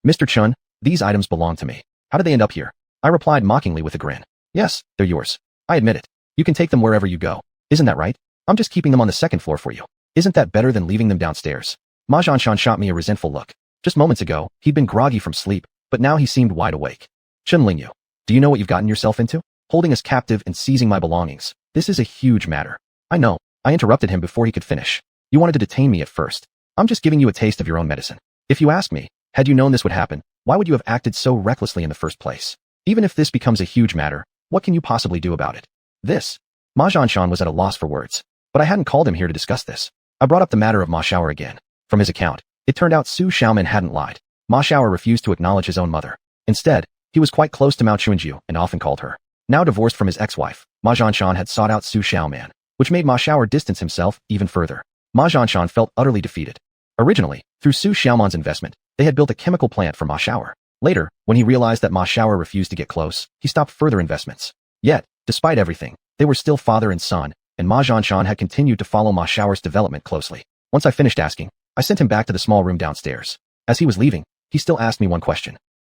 "Mr. Chun, these items belong to me. How did they end up here?" I replied mockingly with a grin. "Yes, they're yours. I admit it. You can take them wherever you go. Isn't that right? I'm just keeping them on the second floor for you. Isn't that better than leaving them downstairs?" Ma Xianshan shot me a resentful look. Just moments ago, he'd been groggy from sleep, but now he seemed wide awake. "Chun Lingyu, do you know what you've gotten yourself into? Holding us captive and seizing my belongings. This is a huge matter." "I know." I interrupted him before he could finish. "You wanted to detain me at first. I'm just giving you a taste of your own medicine. If you ask me, had you known this would happen, why would you have acted so recklessly in the first place? Even if this becomes a huge matter, what can you possibly do about it?" This. Ma Xianshan was at a loss for words. But I hadn't called him here to discuss this. I brought up the matter of Ma Xiaoer again. From his account, it turned out Xiuxian hadn't lied. Ma Xiaoer refused to acknowledge his own mother. Instead, he was quite close to Mao Chunju and often called her. Now divorced from his ex-wife, Ma Xianshan had sought out Xiuxian, which made Ma Xiaoer distance himself even further. Ma Xianshan felt utterly defeated. Originally, through Xiuxian's investment, they had built a chemical plant for Ma Xiaoer. Later, when he realized that Ma Xiaoer refused to get close, he stopped further investments. Yet, despite everything, they were still father and son, and Ma Xianshan had continued to follow Ma Xiaoer's development closely. Once I finished asking, I sent him back to the small room downstairs. As he was leaving, he still asked me one question.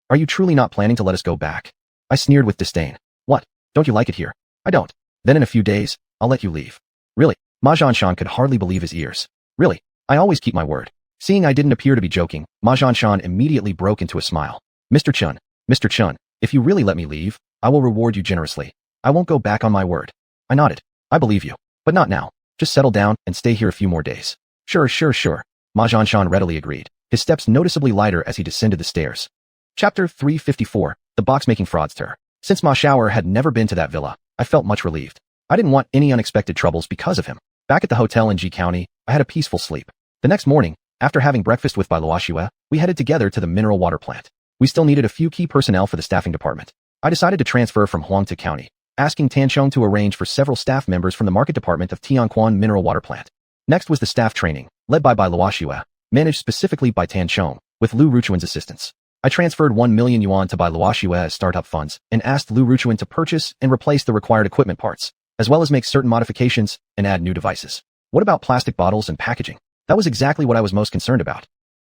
"Are you truly not planning to let us go back?" I sneered with disdain. "What? Don't you like it here?" "I don't." "Then in a few days, I'll let you leave." "Really?" Ma Xianshan could hardly believe his ears. "Really? I always keep my word." Seeing I didn't appear to be joking, Ma Xianshan immediately broke into a smile. Mr. Chun, if you really let me leave, I will reward you generously. I won't go back on my word." I nodded. "I believe you. But not now. Just settle down and stay here a few more days." Sure. Ma Xianshan readily agreed, his steps noticeably lighter as he descended the stairs. Chapter 354, The Box-Making Fraudster. Since Ma Xiaoer had never been to that villa, I felt much relieved. I didn't want any unexpected troubles because of him. Back at the hotel in Ji County, I had a peaceful sleep. The next morning, after having breakfast with xiuxian, we headed together to the mineral water plant. We still needed a few key personnel for the staffing department. I decided to transfer from Huangtu County, asking Tanchong to arrange for several staff members from the market department of Xianxia mineral water plant. Next was the staff training, led by xiuxian, managed specifically by Tanchong, with Lu Ruchuan's assistance. I transferred 1 million yuan to xiuxian as startup funds and asked Lu Ruchuan to purchase and replace the required equipment parts, as well as make certain modifications and add new devices. What about plastic bottles and packaging? That was exactly what I was most concerned about.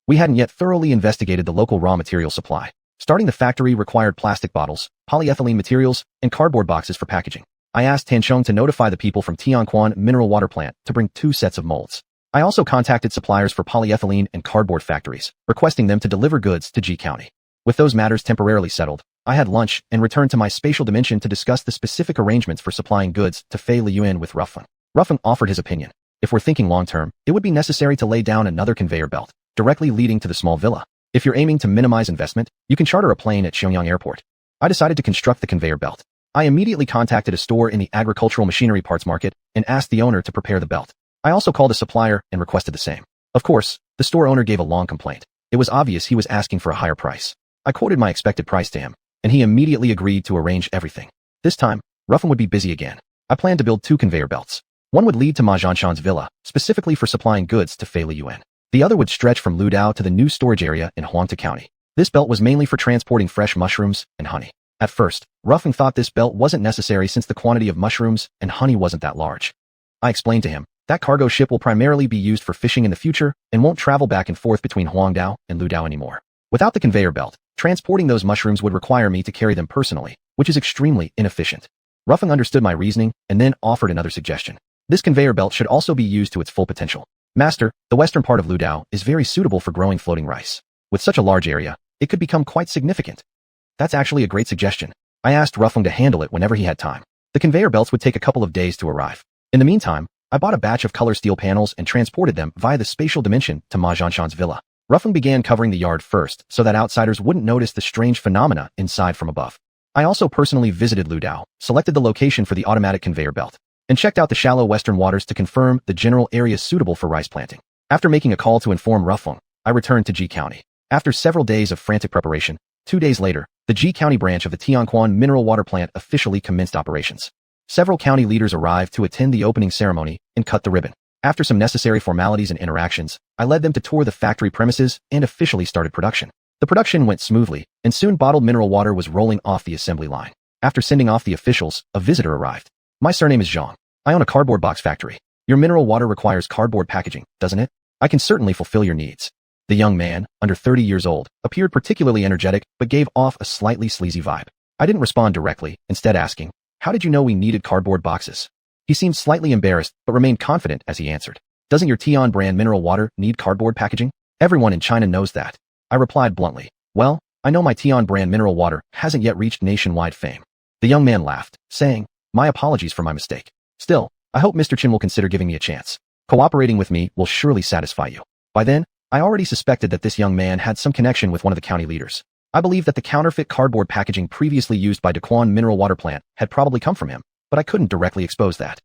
We hadn't yet thoroughly investigated the local raw material supply. Starting the factory required plastic bottles, polyethylene materials, and cardboard boxes for packaging. I asked Tanchong to notify the people from Xianxia mineral water plant to bring 2 sets of molds. I also contacted suppliers for polyethylene and cardboard factories, requesting them to deliver goods to Ji County. With those matters temporarily settled, I had lunch and returned to my spatial dimension to discuss the specific arrangements for supplying goods to Fei Liyuan with Rufeng. Rufeng offered his opinion. If we're thinking long-term, it would be necessary to lay down another conveyor belt, directly leading to the small villa. If you're aiming to minimize investment, you can charter a plane at Xiangyang Airport. I decided to construct the conveyor belt. I immediately contacted a store in the agricultural machinery parts market and asked the owner to prepare the belt. I also called a supplier and requested the same. Of course, the store owner gave a long complaint. It was obvious he was asking for a higher price. I quoted my expected price to him, and he immediately agreed to arrange everything. This time, Rufeng would be busy again. I planned to build 2 conveyor belts. One would lead to Ma Zhanshan's villa, specifically for supplying goods to Fei Liyuan. The other would stretch from Ludao to the new storage area in Huangtu County. This belt was mainly for transporting fresh mushrooms and honey. At first, Rufeng thought this belt wasn't necessary since the quantity of mushrooms and honey wasn't that large. I explained to him that cargo ship will primarily be used for fishing in the future and won't travel back and forth between Huangdao and Ludao anymore. Without the conveyor belt, transporting those mushrooms would require me to carry them personally, which is extremely inefficient. Rufeng understood my reasoning and then offered another suggestion. This conveyor belt should also be used to its full potential. Master, the western part of Ludao is very suitable for growing floating rice. With such a large area, it could become quite significant. That's actually a great suggestion. I asked Rufeng to handle it whenever he had time. The conveyor belts would take a couple of days to arrive. In the meantime, I bought a batch of color steel panels and transported them via the spatial dimension to Ma Zhanshan's villa. Rufeng began covering the yard first so that outsiders wouldn't notice the strange phenomena inside from above. I also personally visited Ludao, selected the location for the automatic conveyor belt, and checked out the shallow western waters to confirm the general area suitable for rice planting. After making a call to inform Rufeng, I returned to Ji County. After several days of frantic preparation, 2 days later, the Ji County branch of the Xianxia mineral water plant officially commenced operations. Several county leaders arrived to attend the opening ceremony and cut the ribbon. After some necessary formalities and interactions, I led them to tour the factory premises and officially started production. The production went smoothly, and soon bottled mineral water was rolling off the assembly line. After sending off the officials, a visitor arrived. My surname is Zhang. I own a cardboard box factory. Your mineral water requires cardboard packaging, doesn't it? I can certainly fulfill your needs. The young man, under 30 years old, appeared particularly energetic but gave off a slightly sleazy vibe. I didn't respond directly, instead asking, "How did you know we needed cardboard boxes?" He seemed slightly embarrassed but remained confident as he answered, "Doesn't your Tian brand mineral water need cardboard packaging? Everyone in China knows that." I replied bluntly, "Well, I know my Tian brand mineral water hasn't yet reached nationwide fame." The young man laughed, saying, "My apologies for my mistake. Still, I hope Mr. Chin will consider giving me a chance. Cooperating with me will surely satisfy you." By then, I already suspected that this young man had some connection with one of the county leaders. I believe that the counterfeit cardboard packaging previously used by Daquan mineral water plant had probably come from him, but I couldn't directly expose that.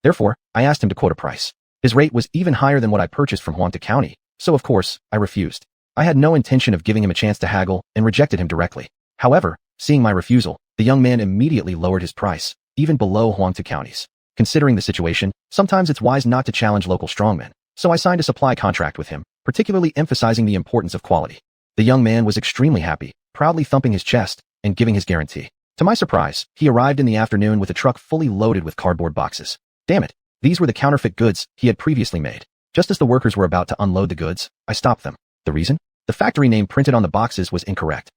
Therefore, I asked him to quote a price. His rate was even higher than what I purchased from Huangtu County, so of course, I refused. I had no intention of giving him a chance to haggle and rejected him directly. However, seeing my refusal, the young man immediately lowered his price, even below Huangtu County's. Considering the situation, sometimes it's wise not to challenge local strongmen, so I signed a supply contract with him, particularly emphasizing the importance of quality. The young man was extremely happy, proudly thumping his chest and giving his guarantee. To my surprise, he arrived in the afternoon with a truck fully loaded with cardboard boxes. Damn it, these were the counterfeit goods he had previously made. Just as the workers were about to unload the goods, I stopped them. The reason? The factory name printed on the boxes was incorrect.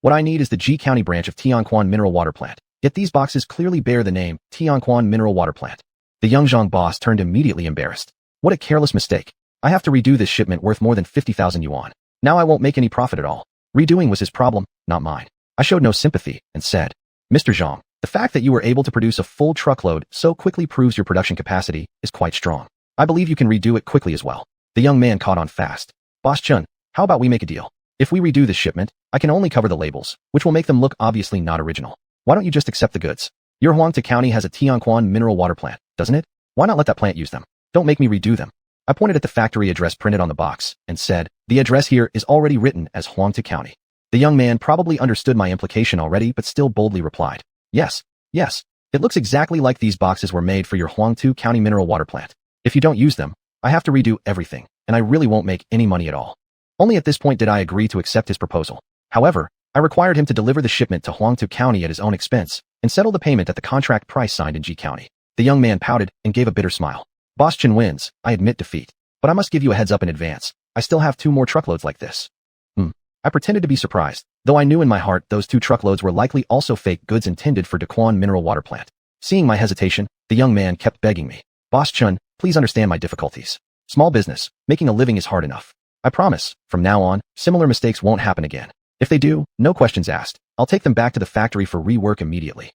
What I need is the Ji County branch of Xianxia mineral water plant. Yet these boxes clearly bear the name Xianxia mineral water plant. The young Zhang boss turned immediately embarrassed. What a careless mistake. I have to redo this shipment worth more than 50,000 yuan. Now I won't make any profit at all. Redoing was his problem, not mine. I showed no sympathy and said, "Mr. Zhang, the fact that you were able to produce a full truckload so quickly proves your production capacity is quite strong. I believe you can redo it quickly as well." The young man caught on fast. "Boss Chun, how about we make a deal? If we redo this shipment, I can only cover the labels, which will make them look obviously not original. Why don't you just accept the goods? Your Huangtu County has a Xianxia mineral water plant, doesn't it? Why not let that plant use them? Don't make me redo them. I pointed at the factory address printed on the box and said, the address here is already written as Huangtu County. The young man probably understood my implication already but still boldly replied, yes, yes, it looks exactly like these boxes were made for your Huangtu County mineral water plant. If you don't use them, I have to redo everything, and I really won't make any money at all. Only at this point did I agree to accept his proposal. However, I required him to deliver the shipment to Huangtu County at his own expense and settle the payment at the contract price signed in G County. The young man pouted and gave a bitter smile. Boss Chen wins, I admit defeat. But I must give you a heads up in advance. I still have 2 more truckloads like this. I pretended to be surprised, though I knew in my heart those 2 truckloads were likely also fake goods intended for Daquan mineral water plant. Seeing my hesitation, the young man kept begging me. Boss Chen, please understand my difficulties. Small business, making a living is hard enough. I promise, from now on, similar mistakes won't happen again. If they do, no questions asked. I'll take them back to the factory for rework immediately.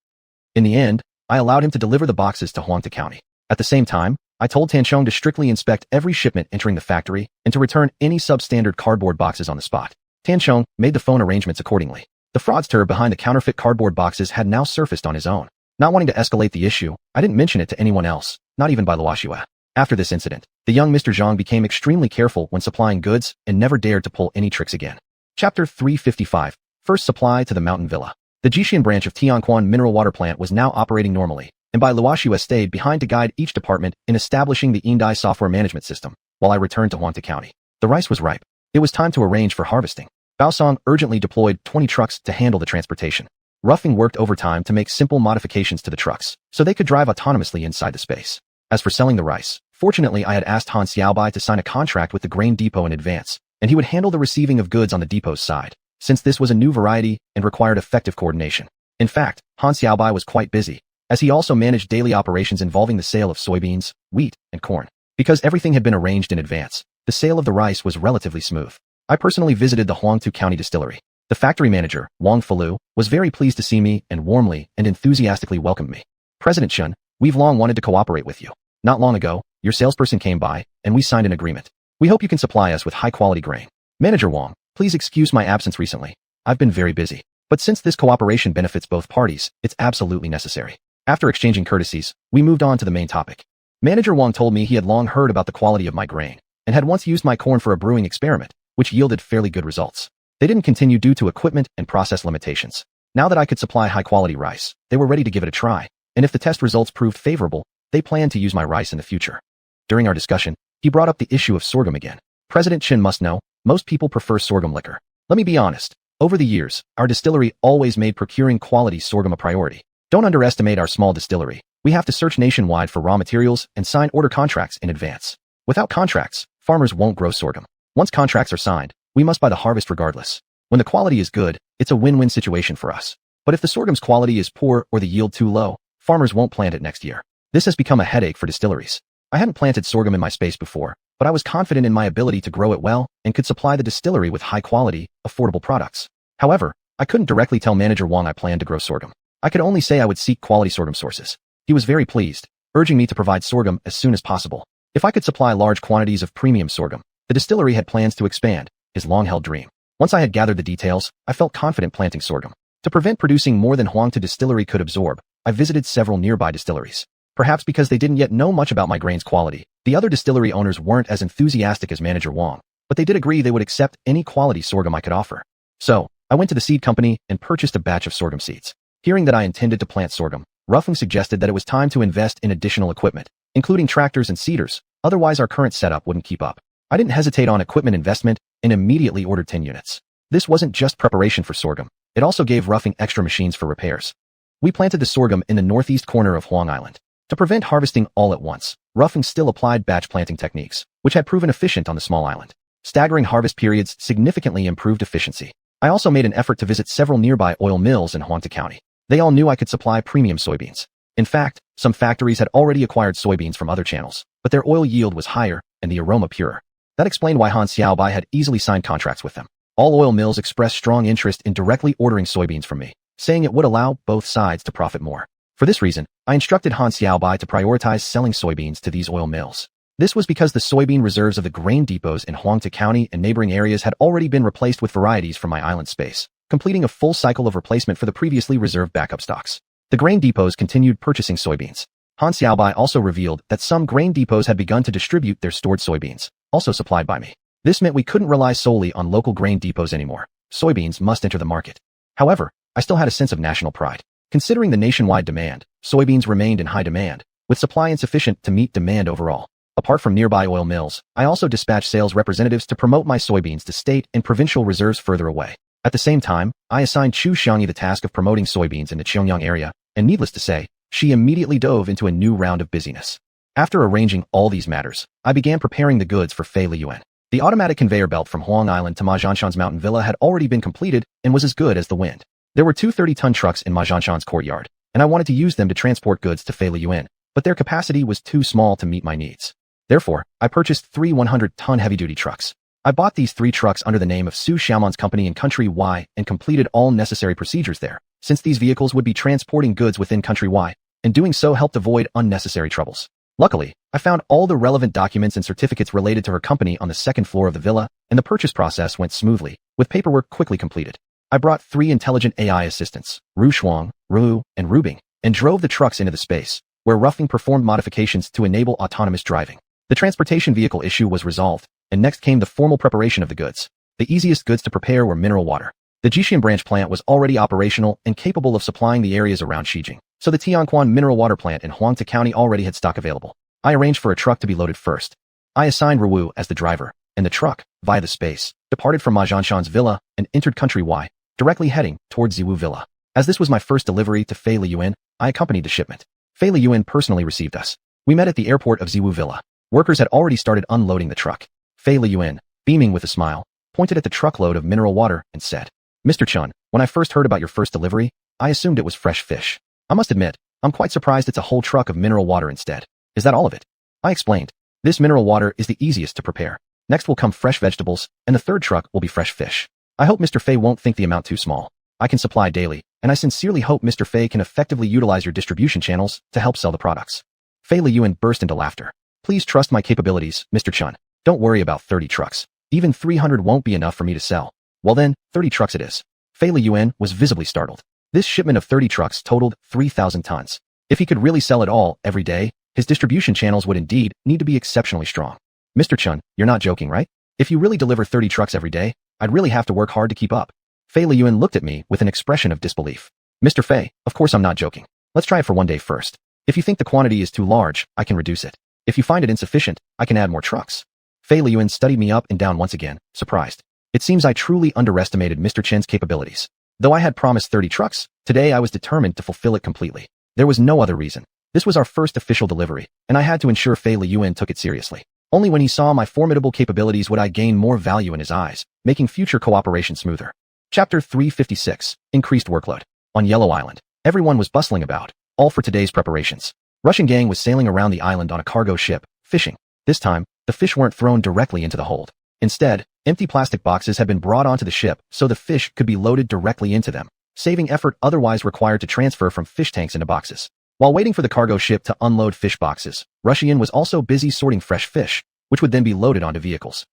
In the end, I allowed him to deliver the boxes to Huangtu County. At the same time, I told Tanchong to strictly inspect every shipment entering the factory and to return any substandard cardboard boxes on the spot. Tanchong made the phone arrangements accordingly. The fraudster behind the counterfeit cardboard boxes had now surfaced on his own. Not wanting to escalate the issue, I didn't mention it to anyone else, not even by Luoxue. After this incident, the young Mr. Zhang became extremely careful when supplying goods and never dared to pull any tricks again. Chapter 355. First supply to the mountain villa. The Xiuxian branch of Tianquan mineral water plant was now operating normally, and by Luoxue stayed behind to guide each department in establishing the Indai software management system, while I returned to Huangtu County. The rice was ripe. It was time to arrange for harvesting. Baosong urgently deployed 20 trucks to handle the transportation. Ruffing worked overtime to make simple modifications to the trucks, so they could drive autonomously inside the space. As for selling the rice, fortunately I had asked Han Xiaobai to sign a contract with the grain depot in advance, and he would handle the receiving of goods on the depot's side, since this was a new variety and required effective coordination. In fact, Han Xiaobai was quite busy, as he also managed daily operations involving the sale of soybeans, wheat, and corn. Because everything had been arranged in advance, the sale of the rice was relatively smooth. I personally visited the Huangtu County distillery. The factory manager, Wang Felu, was very pleased to see me and warmly and enthusiastically welcomed me. President Chen, we've long wanted to cooperate with you. Not long ago, your salesperson came by, and we signed an agreement. We hope you can supply us with high-quality grain. Manager Wang, please excuse my absence recently. I've been very busy. But since this cooperation benefits both parties, it's absolutely necessary. After exchanging courtesies, we moved on to the main topic. Manager Wang told me he had long heard about the quality of my grain, and had once used my corn for a brewing experiment, which yielded fairly good results. They didn't continue due to equipment and process limitations. Now that I could supply high-quality rice, they were ready to give it a try, and if the test results proved favorable, they planned to use my rice in the future. During our discussion, he brought up the issue of sorghum again. President Chen must know, most people prefer sorghum liquor. Let me be honest. Over the years, our distillery always made procuring quality sorghum a priority. Don't underestimate our small distillery. We have to search nationwide for raw materials and sign order contracts in advance. Without contracts, farmers won't grow sorghum. Once contracts are signed, we must buy the harvest regardless. When the quality is good, it's a win-win situation for us. But if the sorghum's quality is poor or the yield too low, farmers won't plant it next year. This has become a headache for distilleries. I hadn't planted sorghum in my space before, but I was confident in my ability to grow it well and could supply the distillery with high-quality, affordable products. However, I couldn't directly tell Manager Wang I planned to grow sorghum. I could only say I would seek quality sorghum sources. He was very pleased, urging me to provide sorghum as soon as possible. If I could supply large quantities of premium sorghum, the distillery had plans to expand, his long-held dream. Once I had gathered the details, I felt confident planting sorghum. To prevent producing more than Huangtu distillery could absorb, I visited several nearby distilleries. Perhaps because they didn't yet know much about my grain's quality, the other distillery owners weren't as enthusiastic as Manager Wang, but they did agree they would accept any quality sorghum I could offer. So, I went to the seed company and purchased a batch of sorghum seeds. Hearing that I intended to plant sorghum, Ruffing suggested that it was time to invest in additional equipment, including tractors and seeders, otherwise our current setup wouldn't keep up. I didn't hesitate on equipment investment and immediately ordered 10 units. This wasn't just preparation for sorghum, it also gave Ruffing extra machines for repairs. We planted the sorghum in the northeast corner of Huang Island. To prevent harvesting all at once, Ruffing still applied batch planting techniques, which had proven efficient on the small island. Staggering harvest periods significantly improved efficiency. I also made an effort to visit several nearby oil mills in Huangtu County. They all knew I could supply premium soybeans. In fact, some factories had already acquired soybeans from other channels, but their oil yield was higher and the aroma purer. That explained why Han Xiaobai had easily signed contracts with them. All oil mills expressed strong interest in directly ordering soybeans from me, saying it would allow both sides to profit more. For this reason, I instructed Han Xiaobai to prioritize selling soybeans to these oil mills. This was because the soybean reserves of the grain depots in Huangtu County and neighboring areas had already been replaced with varieties from my island space, completing a full cycle of replacement for the previously reserved backup stocks. The grain depots continued purchasing soybeans. Han Xiaobai also revealed that some grain depots had begun to distribute their stored soybeans, also supplied by me. This meant we couldn't rely solely on local grain depots anymore. Soybeans must enter the market. However, I still had a sense of national pride. Considering the nationwide demand, soybeans remained in high demand, with supply insufficient to meet demand overall. Apart from nearby oil mills, I also dispatched sales representatives to promote my soybeans to state and provincial reserves further away. At the same time, I assigned xiuxian the task of promoting soybeans in the Xiangyang area, and needless to say, she immediately dove into a new round of busyness. After arranging all these matters, I began preparing the goods for Fei Liyuan. The automatic conveyor belt from Huang Island to Ma Zhanshan's mountain villa had already been completed and was as good as the wind. There were two 30-ton trucks in Ma Zhanshan's courtyard, and I wanted to use them to transport goods to Fei Liyuan, but their capacity was too small to meet my needs. Therefore, I purchased 3 100-ton heavy-duty trucks. I bought these 3 trucks under the name of xiuxian's company in Country Y and completed all necessary procedures there, since these vehicles would be transporting goods within Country Y, and doing so helped avoid unnecessary troubles. Luckily, I found all the relevant documents and certificates related to her company on the second floor of the villa, and the purchase process went smoothly, with paperwork quickly completed. I brought 3 intelligent AI assistants, Ru Shuang, Ru, and Rubing, and drove the trucks into the space, where Roughing performed modifications to enable autonomous driving. The transportation vehicle issue was resolved, and next came the formal preparation of the goods. The easiest goods to prepare were mineral water. The Xiuxian branch plant was already operational and capable of supplying the areas around Xijing, so the Tianquan mineral water plant in Huangta County already had stock available. I arranged for a truck to be loaded first. I assigned Ruwu as the driver, and the truck, via the space, departed from Ma Zhanshan's villa and entered Country Y, directly heading towards Ziwu Villa. As this was my first delivery to Fei Liyuan, I accompanied the shipment. Fei Liyuan personally received us. We met at the airport of Ziwu Villa. Workers had already started unloading the truck. Fei Liyuan, beaming with a smile, pointed at the truckload of mineral water and said, "Mr. Chun, when I first heard about your first delivery, I assumed it was fresh fish. I must admit, I'm quite surprised it's a whole truck of mineral water instead. Is that all of it?" I explained. "This mineral water is the easiest to prepare. Next will come fresh vegetables, and the third truck will be fresh fish. I hope Mr. Fei won't think the amount too small. I can supply daily, and I sincerely hope Mr. Fei can effectively utilize your distribution channels to help sell the products." Fei Liyuan burst into laughter. "Please trust my capabilities, Mr. Chun. Don't worry about 30 trucks. Even 300 won't be enough for me to sell." "Well then, 30 trucks it is." Fei Liyuan was visibly startled. This shipment of 30 trucks totaled 3,000 tons. If he could really sell it all, every day, his distribution channels would indeed need to be exceptionally strong. "Mr. Chun, you're not joking, right? If you really deliver 30 trucks every day, I'd really have to work hard to keep up." Fei Liyuan looked at me with an expression of disbelief. "Mr. Fei, of course I'm not joking. Let's try it for one day first. If you think the quantity is too large, I can reduce it. If you find it insufficient, I can add more trucks." Fei Liyuan studied me up and down once again, surprised. It seems I truly underestimated Mr. Chen's capabilities. Though I had promised 30 trucks, today I was determined to fulfill it completely. There was no other reason. This was our first official delivery, and I had to ensure Fei Liyuan took it seriously. Only when he saw my formidable capabilities would I gain more value in his eyes, making future cooperation smoother. Chapter 356, Increased Workload. On Yellow Island, everyone was bustling about, all for today's preparations. Russian gang was sailing around the island on a cargo ship, fishing. This time, the fish weren't thrown directly into the hold. Instead, empty plastic boxes had been brought onto the ship so the fish could be loaded directly into them, saving effort otherwise required to transfer from fish tanks into boxes. While waiting for the cargo ship to unload fish boxes, Russian was also busy sorting fresh fish, which would then be loaded onto vehicles.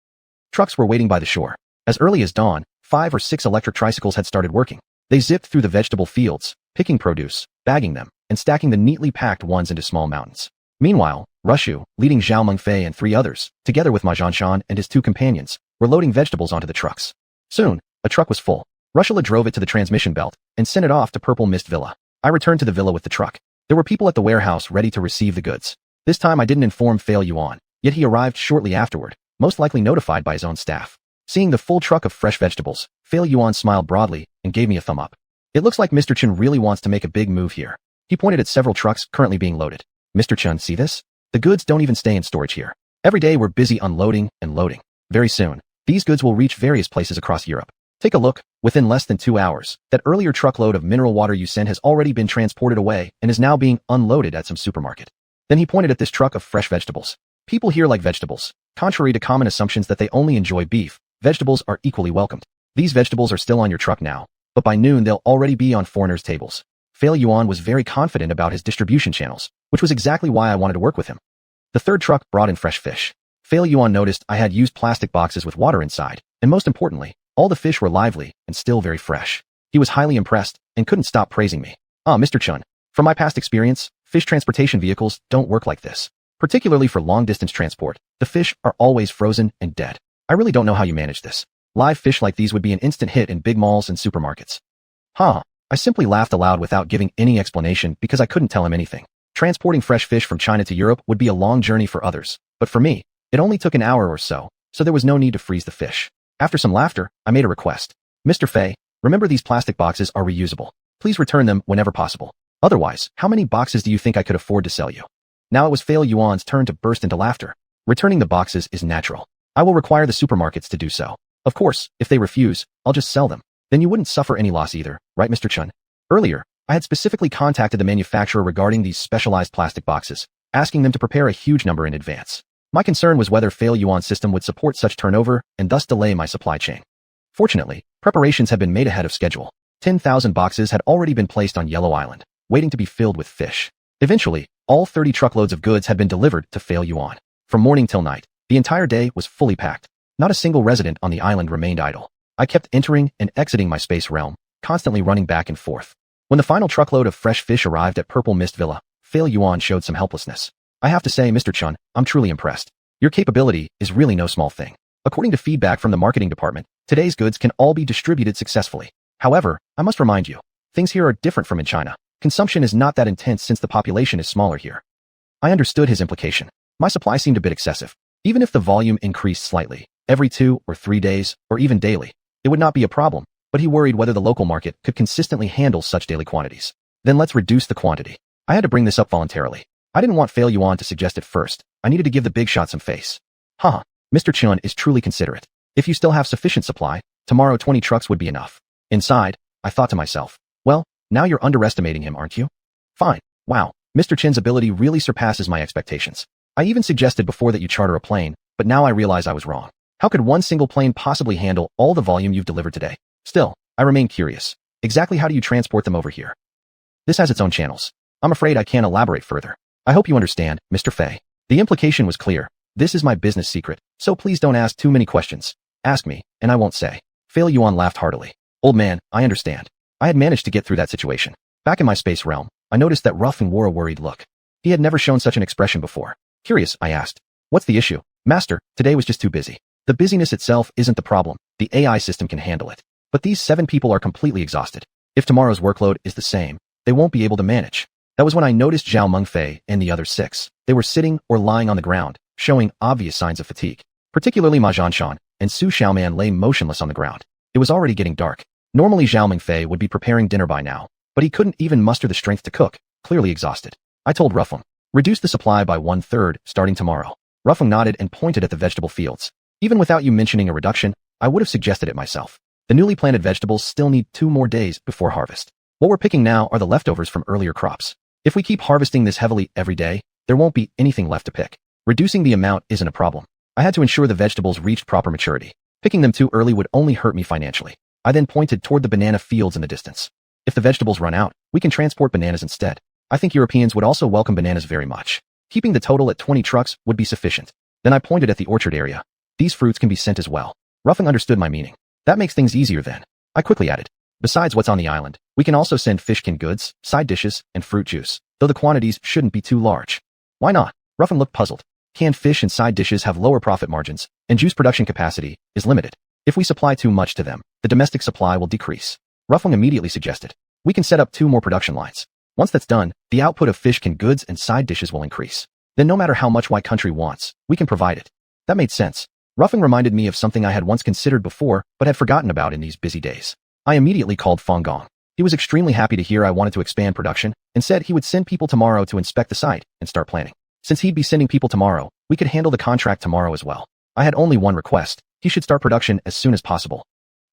Trucks were waiting by the shore. As early as dawn, 5 or 6 electric tricycles had started working. They zipped through the vegetable fields, picking produce, bagging them, and stacking the neatly packed ones into small mountains. Meanwhile, Rushu, leading Zhao Mengfei and 3 others, together with Ma Zhanshan and his 2 companions, were loading vegetables onto the trucks. Soon, a truck was full. Rushula drove it to the transmission belt and sent it off to Purple Mist Villa. I returned to the villa with the truck. There were people at the warehouse ready to receive the goods. This time I didn't inform Fei Yuan, yet he arrived shortly afterward, most likely notified by his own staff. Seeing the full truck of fresh vegetables, Fei Yuan smiled broadly and gave me a thumb up. "It looks like Mr. Chun really wants to make a big move here." He pointed at several trucks currently being loaded. "Mr. Chun, see this? The goods don't even stay in storage here. Every day we're busy unloading and loading. Very soon, these goods will reach various places across Europe. Take a look. Within less than 2 hours, that earlier truckload of mineral water you sent has already been transported away and is now being unloaded at some supermarket." Then he pointed at this truck of fresh vegetables. "People here like vegetables. Contrary to common assumptions that they only enjoy beef, vegetables are equally welcomed. These vegetables are still on your truck now, but by noon they'll already be on foreigners' tables." Fei Yuan was very confident about his distribution channels, which was exactly why I wanted to work with him. The third truck brought in fresh fish. Fei Yuan noticed I had used plastic boxes with water inside, and most importantly, all the fish were lively and still very fresh. He was highly impressed and couldn't stop praising me. "Ah, Mr. Chun, from my past experience, Fish transportation vehicles don't work like this. Particularly for long-distance transport, the fish are always frozen and dead. I really don't know how you manage this. Live fish like these would be an instant hit in big malls and supermarkets. Huh. I simply laughed aloud without giving any explanation because I couldn't tell him anything. Transporting fresh fish from China to Europe would be a long journey for others, but for me, it only took an hour or so there was no need to freeze the fish. After some laughter, I made a request. Mr. Fei, remember these plastic boxes are reusable. Please return them whenever possible. Otherwise, how many boxes do you think I could afford to sell you? Now it was Xiuxian's turn to burst into laughter. Returning the boxes is natural. I will require the supermarkets to do so. Of course, if they refuse, I'll just sell them. Then you wouldn't suffer any loss either, right, Mr. Chun? Earlier, I had specifically contacted the manufacturer regarding these specialized plastic boxes, asking them to prepare a huge number in advance. My concern was whether Xiuxian's system would support such turnover and thus delay my supply chain. Fortunately, preparations had been made ahead of schedule. 10,000 boxes had already been placed on Yellow Island, waiting to be filled with fish. Eventually, all 30 truckloads of goods had been delivered to Xiuxian. From morning till night, the entire day was fully packed. Not a single resident on the island remained idle. I kept entering and exiting my space realm, constantly running back and forth. When the final truckload of fresh fish arrived at Purple Mist Villa, Xiuxian showed some helplessness. I have to say, Mr. Chun, I'm truly impressed. Your capability is really no small thing. According to feedback from the marketing department, today's goods can all be distributed successfully. However, I must remind you, things here are different from in China. Consumption is not that intense since the population is smaller here. I understood his implication. My supply seemed a bit excessive. Even if the volume increased slightly, every 2 or 3 days, or even daily, it would not be a problem, but he worried whether the local market could consistently handle such daily quantities. Then let's reduce the quantity. I had to bring this up voluntarily. I didn't want Xiuxian to suggest it first. I needed to give the big shot some face. Haha, Mr. Chun is truly considerate. If you still have sufficient supply, tomorrow 20 trucks would be enough. Inside, I thought to myself, well, now you're underestimating him, aren't you? Fine. Wow, Mr. Chin's ability really surpasses my expectations. I even suggested before that you charter a plane, but now I realize I was wrong. How could one single plane possibly handle all the volume you've delivered today? Still, I remain curious. Exactly how do you transport them over here? This has its own channels. I'm afraid I can't elaborate further. I hope you understand, Mr. Fei. The implication was clear. This is my business secret, so please don't ask too many questions. Ask me, and I won't say. Xiuxian laughed heartily. Old man, I understand. I had managed to get through that situation. Back in my space realm, I noticed that Ruffin wore a worried look. He had never shown such an expression before. Curious, I asked. What's the issue? Master, today was just too busy. The busyness itself isn't the problem. The AI system can handle it. But these 7 people are completely exhausted. If tomorrow's workload is the same, they won't be able to manage. That was when I noticed Zhao Mengfei and the other 6. They were sitting or lying on the ground, showing obvious signs of fatigue. Particularly Ma Zhanshan and Su Xiaoman lay motionless on the ground. It was already getting dark. Normally Zhao Mengfei would be preparing dinner by now, but he couldn't even muster the strength to cook, clearly exhausted. I told Ruffung, reduce the supply by 1/3 starting tomorrow. Ruffung nodded and pointed at the vegetable fields. Even without you mentioning a reduction, I would have suggested it myself. The newly planted vegetables still need 2 more days before harvest. What we're picking now are the leftovers from earlier crops. If we keep harvesting this heavily every day, there won't be anything left to pick. Reducing the amount isn't a problem. I had to ensure the vegetables reached proper maturity. Picking them too early would only hurt me financially. I then pointed toward the banana fields in the distance. If the vegetables run out, we can transport bananas instead. I think Europeans would also welcome bananas very much. Keeping the total at 20 trucks would be sufficient. Then I pointed at the orchard area. These fruits can be sent as well. Ruffing understood my meaning. That makes things easier then. I quickly added. Besides what's on the island, we can also send fish canned goods, side dishes, and fruit juice, though the quantities shouldn't be too large. Why not? Ruffing looked puzzled. Canned fish and side dishes have lower profit margins, and juice production capacity is limited. If we supply too much to them, the domestic supply will decrease. Ruffing immediately suggested. We can set up 2 more production lines. Once that's done, the output of fish canned goods and side dishes will increase. Then no matter how much my country wants, we can provide it. That made sense. Ruffing reminded me of something I had once considered before, but had forgotten about in these busy days. I immediately called Fang Gong. He was extremely happy to hear I wanted to expand production, and said he would send people tomorrow to inspect the site and start planning. Since he'd be sending people tomorrow, we could handle the contract tomorrow as well. I had only one request. He should start production as soon as possible.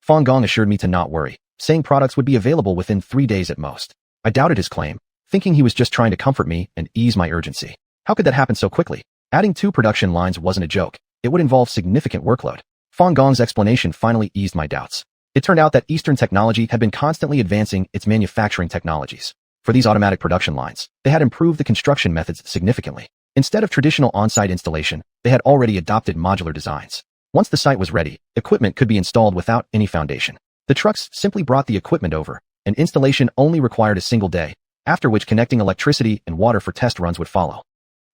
Fang Gong assured me to not worry, saying products would be available within 3 days at most. I doubted his claim, thinking he was just trying to comfort me and ease my urgency. How could that happen so quickly? Adding 2 production lines wasn't a joke. It would involve significant workload. Fang Gong's explanation finally eased my doubts. It turned out that Eastern technology had been constantly advancing its manufacturing technologies. For these automatic production lines, they had improved the construction methods significantly. Instead of traditional on-site installation, they had already adopted modular designs. Once the site was ready, equipment could be installed without any foundation. The trucks simply brought the equipment over, and installation only required a single day, after which connecting electricity and water for test runs would follow.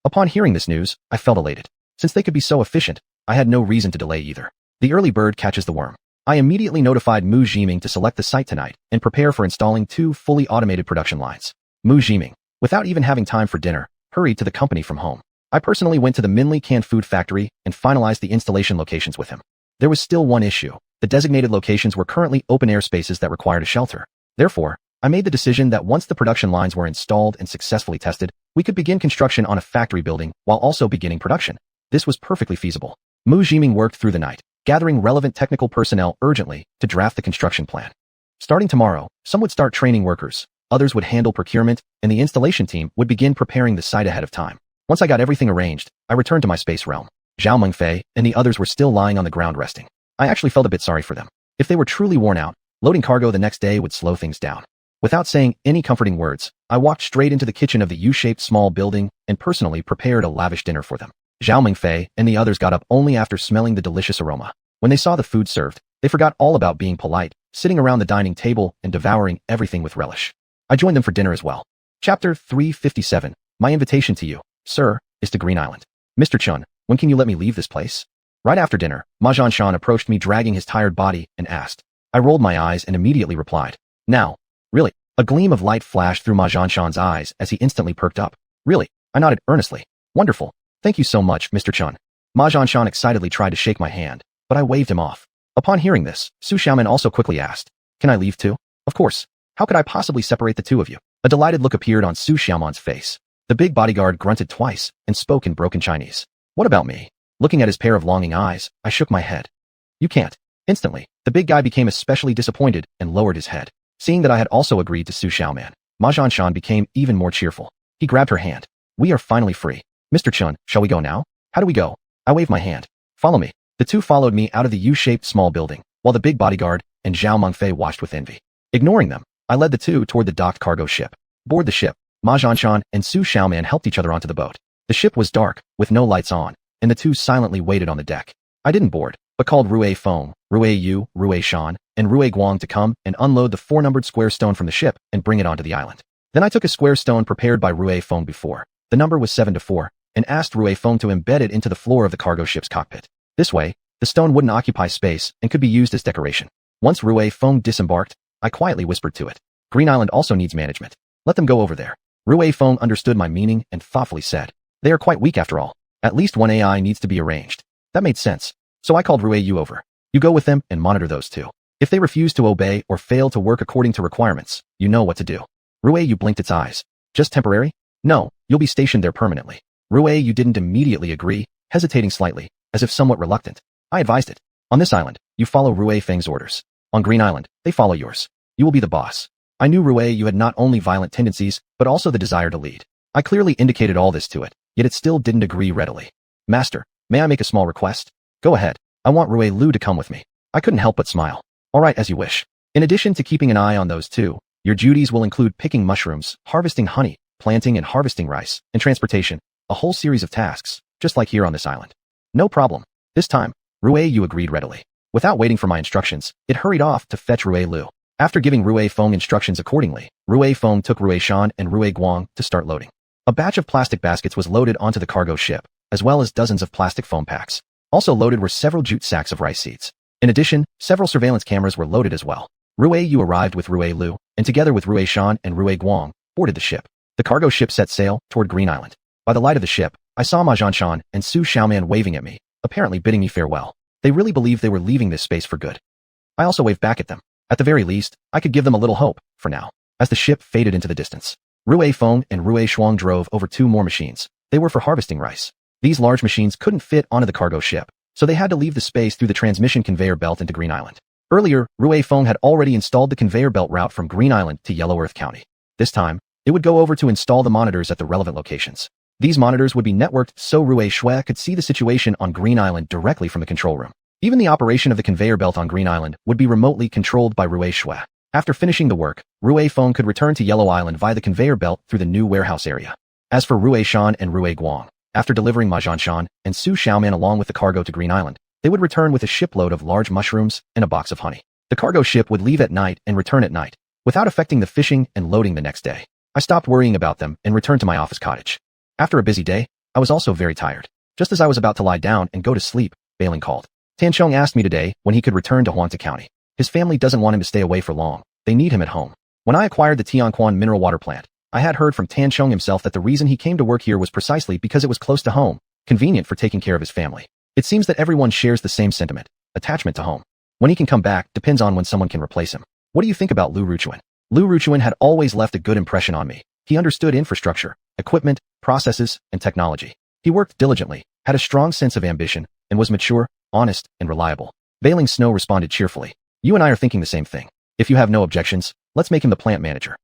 Upon hearing this news, I felt elated. Since they could be so efficient, I had no reason to delay either. The early bird catches the worm. I immediately notified Mu Jiming to select the site tonight and prepare for installing 2 fully automated production lines. Mu Jiming, without even having time for dinner, hurried to the company from home. I personally went to the Minli canned food factory and finalized the installation locations with him. There was still one issue. The designated locations were currently open-air spaces that required a shelter. Therefore, I made the decision that once the production lines were installed and successfully tested, we could begin construction on a factory building while also beginning production. This was perfectly feasible. Mu Jiming worked through the night, gathering relevant technical personnel urgently to draft the construction plan. Starting tomorrow, some would start training workers, others would handle procurement, and the installation team would begin preparing the site ahead of time. Once I got everything arranged, I returned to my space realm. Zhao Mengfei and the others were still lying on the ground resting. I actually felt a bit sorry for them. If they were truly worn out, loading cargo the next day would slow things down. Without saying any comforting words, I walked straight into the kitchen of the U-shaped small building and personally prepared a lavish dinner for them. Zhao Mengfei and the others got up only after smelling the delicious aroma. When they saw the food served, they forgot all about being polite, sitting around the dining table and devouring everything with relish. I joined them for dinner as well. Chapter 357. My invitation to you, sir, is to Green Island. Mr. Chun, when can you let me leave this place? Right after dinner, Ma Zhanshan approached me dragging his tired body and asked. I rolled my eyes and immediately replied. Now. Really? A gleam of light flashed through Ma Zhanshan's eyes as he instantly perked up. Really? I nodded earnestly. Wonderful. Thank you so much, Mr. Chun. Ma Zhanshan excitedly tried to shake my hand, but I waved him off. Upon hearing this, xiuxian also quickly asked. Can I leave too? Of course. How could I possibly separate the two of you? A delighted look appeared on xiuxian's face. The big bodyguard grunted twice and spoke in broken Chinese. What about me? Looking at his pair of longing eyes, I shook my head. You can't. Instantly, the big guy became especially disappointed and lowered his head. Seeing that I had also agreed to xiuxian, Ma Zhanshan became even more cheerful. He grabbed her hand. We are finally free. Mr. Chun, shall we go now? How do we go? I waved my hand. Follow me. The two followed me out of the U-shaped small building, while the big bodyguard and Zhao Mengfei watched with envy. Ignoring them, I led the two toward the docked cargo ship. Aboard the ship, Ma Zhanshan and xiuxian helped each other onto the boat. The ship was dark, with no lights on, and the two silently waited on the deck. I didn't board, but called Rui Feng, Rui Yu, Rui Shan, and Rui Guang to come and unload the 4-numbered square stone from the ship and bring it onto the island. Then I took a square stone prepared by Rui Feng before. The number was 7-4, and asked Rui Feng to embed it into the floor of the cargo ship's cockpit. This way, the stone wouldn't occupy space and could be used as decoration. Once Rui Feng disembarked, I quietly whispered to it. Green Island also needs management. Let them go over there. Rui Feng understood my meaning and thoughtfully said. They are quite weak after all. At least one AI needs to be arranged. That made sense. So I called Rui Yu over. You go with them and monitor those two. If they refuse to obey or fail to work according to requirements, you know what to do. Rui Yu blinked its eyes. Just temporary? No, you'll be stationed there permanently. Rui Yu didn't immediately agree, hesitating slightly, as if somewhat reluctant. I advised it. On this island, you follow Rui Feng's orders. On Green Island, they follow yours. You will be the boss. I knew Rui Yu had not only violent tendencies, but also the desire to lead. I clearly indicated all this to it, yet it still didn't agree readily. Master, may I make a small request? Go ahead. I want Rui Lu to come with me. I couldn't help but smile. All right, as you wish. In addition to keeping an eye on those two, your duties will include picking mushrooms, harvesting honey, planting and harvesting rice, and transportation, a whole series of tasks, just like here on this island. No problem. This time, Rui Yu agreed readily. Without waiting for my instructions, it hurried off to fetch Rui Lu. After giving Rui Feng instructions accordingly, Rui Feng took Rui Shan and Rui Guang to start loading. A batch of plastic baskets was loaded onto the cargo ship, as well as dozens of plastic foam packs. Also loaded were several jute sacks of rice seeds. In addition, several surveillance cameras were loaded as well. Rui Yu arrived with Rui Lu, and together with Rui Shan and Rui Guang, boarded the ship. The cargo ship set sail toward Green Island. By the light of the ship, I saw Ma Zhanshan and xiuxian waving at me, apparently bidding me farewell. They really believed they were leaving this space for good. I also waved back at them. At the very least, I could give them a little hope, for now. As the ship faded into the distance, Rui Feng and Rui Shuang drove over 2 more machines. They were for harvesting rice. These large machines couldn't fit onto the cargo ship, so they had to leave the space through the transmission conveyor belt into Green Island. Earlier, Rui Feng had already installed the conveyor belt route from Green Island to Yellow Earth County. This time, it would go over to install the monitors at the relevant locations. These monitors would be networked so Rui Shui could see the situation on Green Island directly from the control room. Even the operation of the conveyor belt on Green Island would be remotely controlled by Rui Shui. After finishing the work, Rui Feng could return to Yellow Island via the conveyor belt through the new warehouse area. As for Rui Shan and Rui Guang, after delivering Ma Zhanshan and xiuxian along with the cargo to Green Island, they would return with a shipload of large mushrooms and a box of honey. The cargo ship would leave at night and return at night, without affecting the fishing and loading the next day. I stopped worrying about them and returned to my office cottage. After a busy day, I was also very tired. Just as I was about to lie down and go to sleep, Bailing called. Tansheng asked me today when he could return to Huangta County. His family doesn't want him to stay away for long. They need him at home. When I acquired the Xianxia mineral water plant, I had heard from Tansheng himself that the reason he came to work here was precisely because it was close to home, convenient for taking care of his family. It seems that everyone shares the same sentiment, attachment to home. When he can come back depends on when someone can replace him. What do you think about Lu Ruchuan? Lu Ruchuan had always left a good impression on me. He understood infrastructure, equipment, processes, and technology. He worked diligently, had a strong sense of ambition, and was mature, honest, and reliable. Bailing Snow responded cheerfully. You and I are thinking the same thing. If you have no objections, let's make him the plant manager.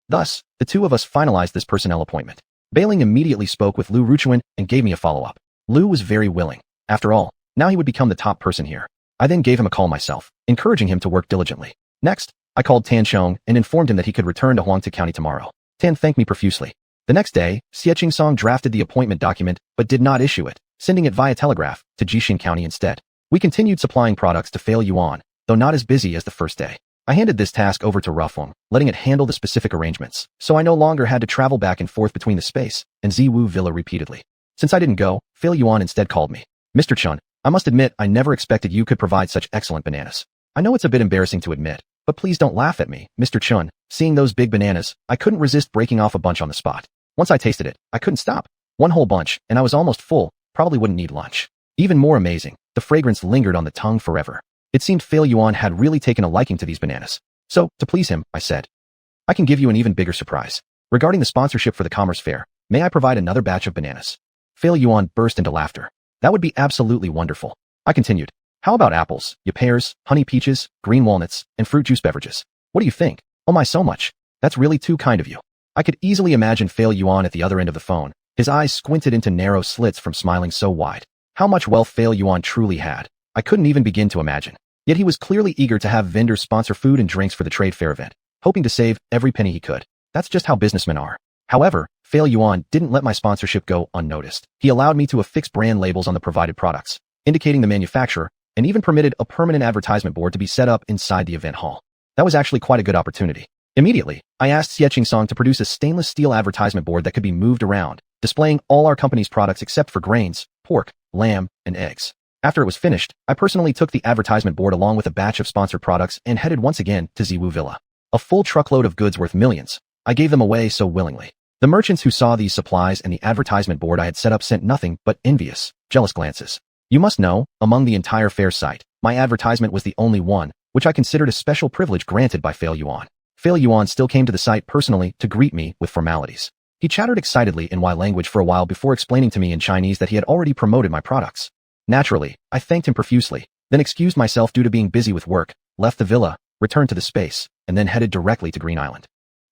Thus, the two of us finalized this personnel appointment. Bailing immediately spoke with Lu Ruchuan and gave me a follow-up. Lu was very willing. After all, now he would become the top person here. I then gave him a call myself, encouraging him to work diligently. Next, I called Tansheng and informed him that he could return to Huangta County tomorrow. Tan thanked me profusely. The next day, Xiuxian drafted the appointment document but did not issue it, sending it via telegraph to Xiuxian County instead. We continued supplying products to xiuxian, though not as busy as the first day. I handed this task over to Rufeng, letting it handle the specific arrangements, so I no longer had to travel back and forth between the space and Ziwu Villa repeatedly. Since I didn't go, xiuxian instead called me. Mr. Chun, I must admit I never expected you could provide such excellent bananas. I know it's a bit embarrassing to admit, but please don't laugh at me, Mr. Chun. Seeing those big bananas, I couldn't resist breaking off a bunch on the spot. Once I tasted it, I couldn't stop. One whole bunch, and I was almost full, probably wouldn't need lunch. Even more amazing, the fragrance lingered on the tongue forever. It seemed xiuxian had really taken a liking to these bananas. So, to please him, I said, I can give you an even bigger surprise. Regarding the sponsorship for the Commerce Fair, may I provide another batch of bananas? xiuxian burst into laughter. That would be absolutely wonderful. I continued, how about apples, pears, honey peaches, green walnuts, and fruit juice beverages? What do you think? Oh my, so much. That's really too kind of you. I could easily imagine xiuxian at the other end of the phone, his eyes squinted into narrow slits from smiling so wide. How much wealth xiuxian truly had, I couldn't even begin to imagine. Yet he was clearly eager to have vendors sponsor food and drinks for the trade fair event, hoping to save every penny he could. That's just how businessmen are. However, xiuxian didn't let my sponsorship go unnoticed. He allowed me to affix brand labels on the provided products, indicating the manufacturer, and even permitted a permanent advertisement board to be set up inside the event hall. That was actually quite a good opportunity. Immediately, I asked Xiuxian to produce a stainless steel advertisement board that could be moved around, displaying all our company's products except for grains, pork, lamb, and eggs. After it was finished, I personally took the advertisement board along with a batch of sponsored products and headed once again to Ziwu Villa. A full truckload of goods worth millions. I gave them away so willingly. The merchants who saw these supplies and the advertisement board I had set up sent nothing but envious, jealous glances. You must know, among the entire fair site, my advertisement was the only one, which I considered a special privilege granted by xiuxian. xiuxian still came to the site personally to greet me with formalities. He chattered excitedly in Y language for a while before explaining to me in Chinese that he had already promoted my products. Naturally, I thanked him profusely, then excused myself due to being busy with work, left the villa, returned to the space, and then headed directly to Green Island.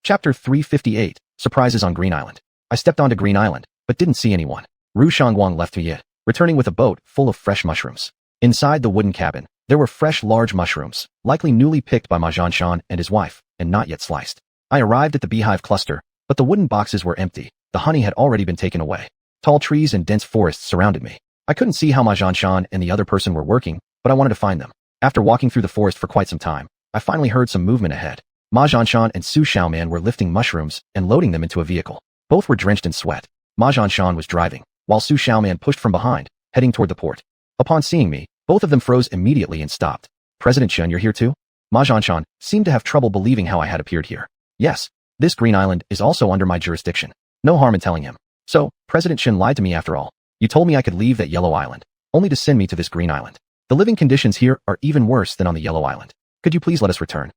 Chapter 358, Surprises on Green Island. I stepped onto Green Island, but didn't see anyone. Ru Shangguang left me yet, returning with a boat full of fresh mushrooms. Inside the wooden cabin, there were fresh large mushrooms, likely newly picked by Ma Zhanshan and his wife, and not yet sliced. I arrived at the beehive cluster, but the wooden boxes were empty. The honey had already been taken away. Tall trees and dense forests surrounded me. I couldn't see how Ma Zhanshan and the other person were working, but I wanted to find them. After walking through the forest for quite some time, I finally heard some movement ahead. Ma Zhanshan and xiuxian were lifting mushrooms and loading them into a vehicle. Both were drenched in sweat. Ma Zhanshan was driving, while xiuxian pushed from behind, heading toward the port. Upon seeing me, both of them froze immediately and stopped. President Chen, you're here too? Ma Zhanshan seemed to have trouble believing how I had appeared here. Yes, this Green Island is also under my jurisdiction. No harm in telling him. So, President Chen lied to me after all. You told me I could leave that Yellow Island, only to send me to this Green Island. The living conditions here are even worse than on the Yellow Island. Could you please let us return?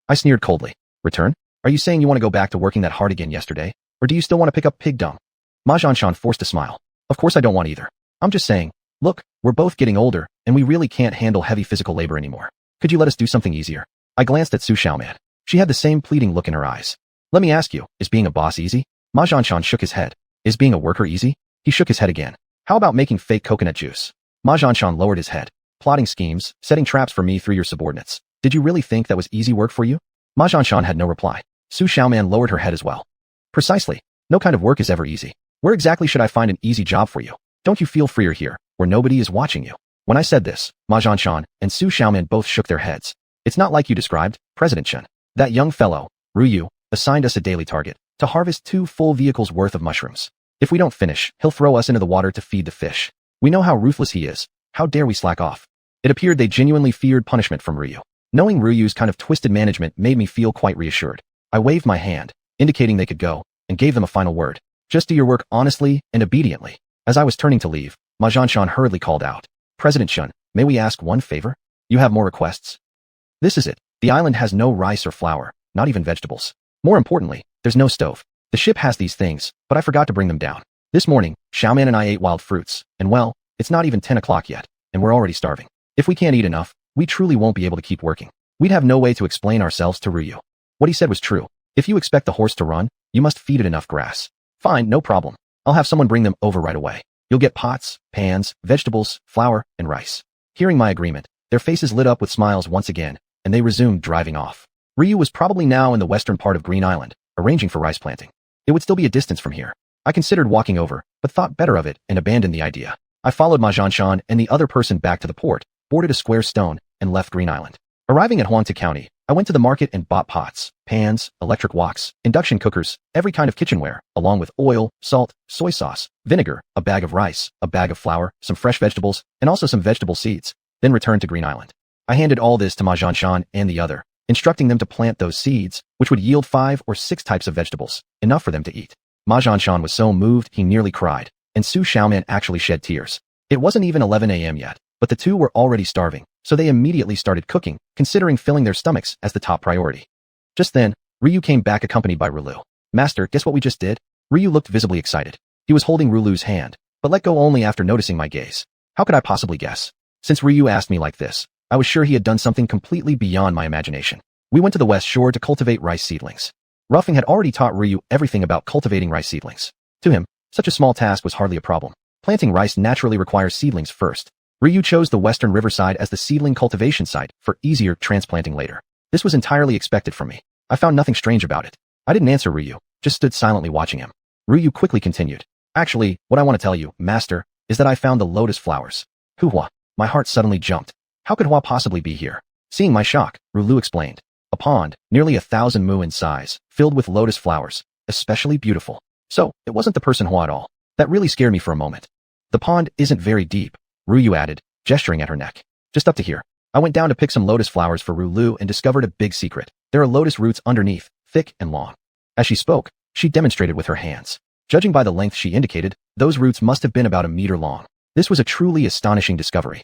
I sneered coldly. Return? Are you saying you want to go back to working that hard again yesterday? Or do you still want to pick up pig dung? Ma Zhanshan forced a smile. Of course I don't want either. I'm just saying, look, we're both getting older, and we really can't handle heavy physical labor anymore. Could you let us do something easier? I glanced at xiuxian. She had the same pleading look in her eyes. Let me ask you, is being a boss easy? Ma Zhanshan shook his head. Is being a worker easy? He shook his head again. How about making fake coconut juice? Ma Zhanshan lowered his head. Plotting schemes, setting traps for me through your subordinates. Did you really think that was easy work for you? Ma Zhanshan had no reply. xiuxian lowered her head as well. Precisely. No kind of work is ever easy. Where exactly should I find an easy job for you? Don't you feel freer here, where nobody is watching you? When I said this, Ma Zhanshan and xiuxian both shook their heads. It's not like you described, President Chen. That young fellow, Ru Yu, assigned us a daily target, to harvest 2 full vehicles worth of mushrooms. If we don't finish, he'll throw us into the water to feed the fish. We know how ruthless he is. How dare we slack off? It appeared they genuinely feared punishment from Ryu. Knowing Ryu's kind of twisted management made me feel quite reassured. I waved my hand, indicating they could go, and gave them a final word. Just do your work honestly and obediently. As I was turning to leave, Ma Xianxia hurriedly called out, President Shun, may we ask one favor? You have more requests? This is it. The island has no rice or flour, not even vegetables. More importantly, there's no stove. The ship has these things, but I forgot to bring them down. This morning, Xiaoman and I ate wild fruits, and well, it's not even 10 o'clock yet, and we're already starving. If we can't eat enough, we truly won't be able to keep working. We'd have no way to explain ourselves to Ryu. What he said was true. If you expect the horse to run, you must feed it enough grass. Fine, no problem. I'll have someone bring them over right away. You'll get pots, pans, vegetables, flour, and rice. Hearing my agreement, their faces lit up with smiles once again, and they resumed driving off. Ryu was probably now in the western part of Green Island, arranging for rice planting. It would still be a distance from here. I considered walking over, but thought better of it and abandoned the idea. I followed Ma Xianxia and the other person back to the port, boarded a square stone, and left Green Island. Arriving at Huangtu County, I went to the market and bought pots, pans, electric woks, induction cookers, every kind of kitchenware, along with oil, salt, soy sauce, vinegar, a bag of rice, a bag of flour, some fresh vegetables, and also some vegetable seeds, then returned to Green Island. I handed all this to Ma Xianxia and the other, instructing them to plant those seeds, which would yield 5 or 6 types of vegetables, enough for them to eat. Ma Xianxia was so moved he nearly cried, and Su Xiaoman actually shed tears. It wasn't even 11 a.m. yet, but the two were already starving, so they immediately started cooking, considering filling their stomachs as the top priority. Just then, Ryu came back accompanied by Rulu. Master, guess what we just did? Ryu looked visibly excited. He was holding Rulu's hand, but let go only after noticing my gaze. How could I possibly guess? Since Ryu asked me like this, I was sure he had done something completely beyond my imagination. We went to the west shore to cultivate rice seedlings. Ruffing had already taught Ryu everything about cultivating rice seedlings. To him, such a small task was hardly a problem. Planting rice naturally requires seedlings first. Ryu chose the western riverside as the seedling cultivation site for easier transplanting later. This was entirely expected from me. I found nothing strange about it. I didn't answer Ryu, just stood silently watching him. Ryu quickly continued. Actually, what I want to tell you, Master, is that I found the lotus flowers. Hua. My heart suddenly jumped. How could Hua possibly be here? Seeing my shock, Rulu explained. A pond, nearly 1,000 mu in size, filled with lotus flowers, especially beautiful. So, it wasn't the person Hua at all. That really scared me for a moment. The pond isn't very deep, Ryu added, gesturing at her neck. Just up to here. I went down to pick some lotus flowers for Rulu and discovered a big secret. There are lotus roots underneath, thick and long. As she spoke, she demonstrated with her hands. Judging by the length she indicated, those roots must have been about 1 meter long. This was a truly astonishing discovery.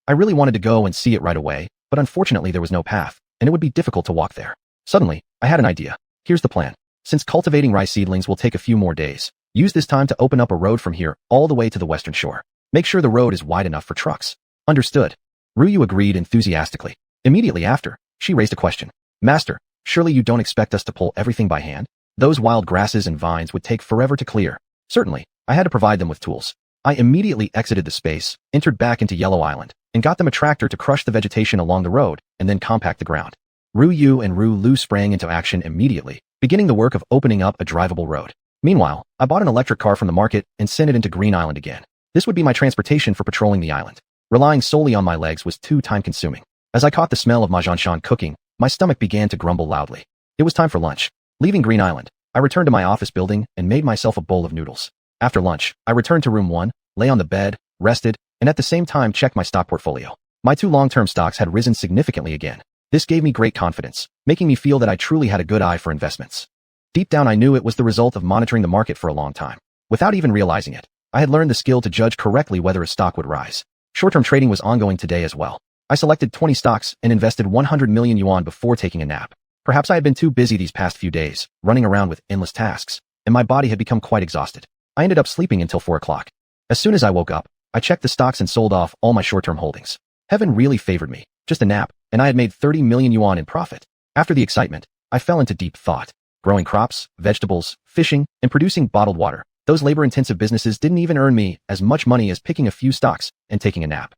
I really wanted to go and see it right away, but unfortunately there was no path, and it would be difficult to walk there. Suddenly, I had an idea. Here's the plan. Since cultivating rice seedlings will take a few more days, use this time to open up a road from here all the way to the western shore. Make sure the road is wide enough for trucks. Understood. Ryu agreed enthusiastically. Immediately after, she raised a question. Master, surely you don't expect us to pull everything by hand? Those wild grasses and vines would take forever to clear. Certainly, I had to provide them with tools. I immediately exited the space, entered back into Yellow Island, and got them a tractor to crush the vegetation along the road and then compact the ground. Ryu and Rulu sprang into action immediately, beginning the work of opening up a drivable road. Meanwhile, I bought an electric car from the market and sent it into Green Island again. This would be my transportation for patrolling the island. Relying solely on my legs was too time-consuming. As I caught the smell of Ma Xianxia cooking, my stomach began to grumble loudly. It was time for lunch. Leaving Green Island, I returned to my office building and made myself a bowl of noodles. After lunch, I returned to room 1, lay on the bed, rested, and at the same time checked my stock portfolio. My 2 long-term stocks had risen significantly again. This gave me great confidence, making me feel that I truly had a good eye for investments. Deep down I knew it was the result of monitoring the market for a long time. Without even realizing it, I had learned the skill to judge correctly whether a stock would rise. Short-term trading was ongoing today as well. I selected 20 stocks and invested 100 million yuan before taking a nap. Perhaps I had been too busy these past few days, running around with endless tasks, and my body had become quite exhausted. I ended up sleeping until 4 o'clock. As soon as I woke up, I checked the stocks and sold off all my short-term holdings. Heaven really favored me. Just a nap, and I had made 30 million yuan in profit. After the excitement, I fell into deep thought. Growing crops, vegetables, fishing, and producing bottled water. Those labor-intensive businesses didn't even earn me as much money as picking a few stocks and taking a nap.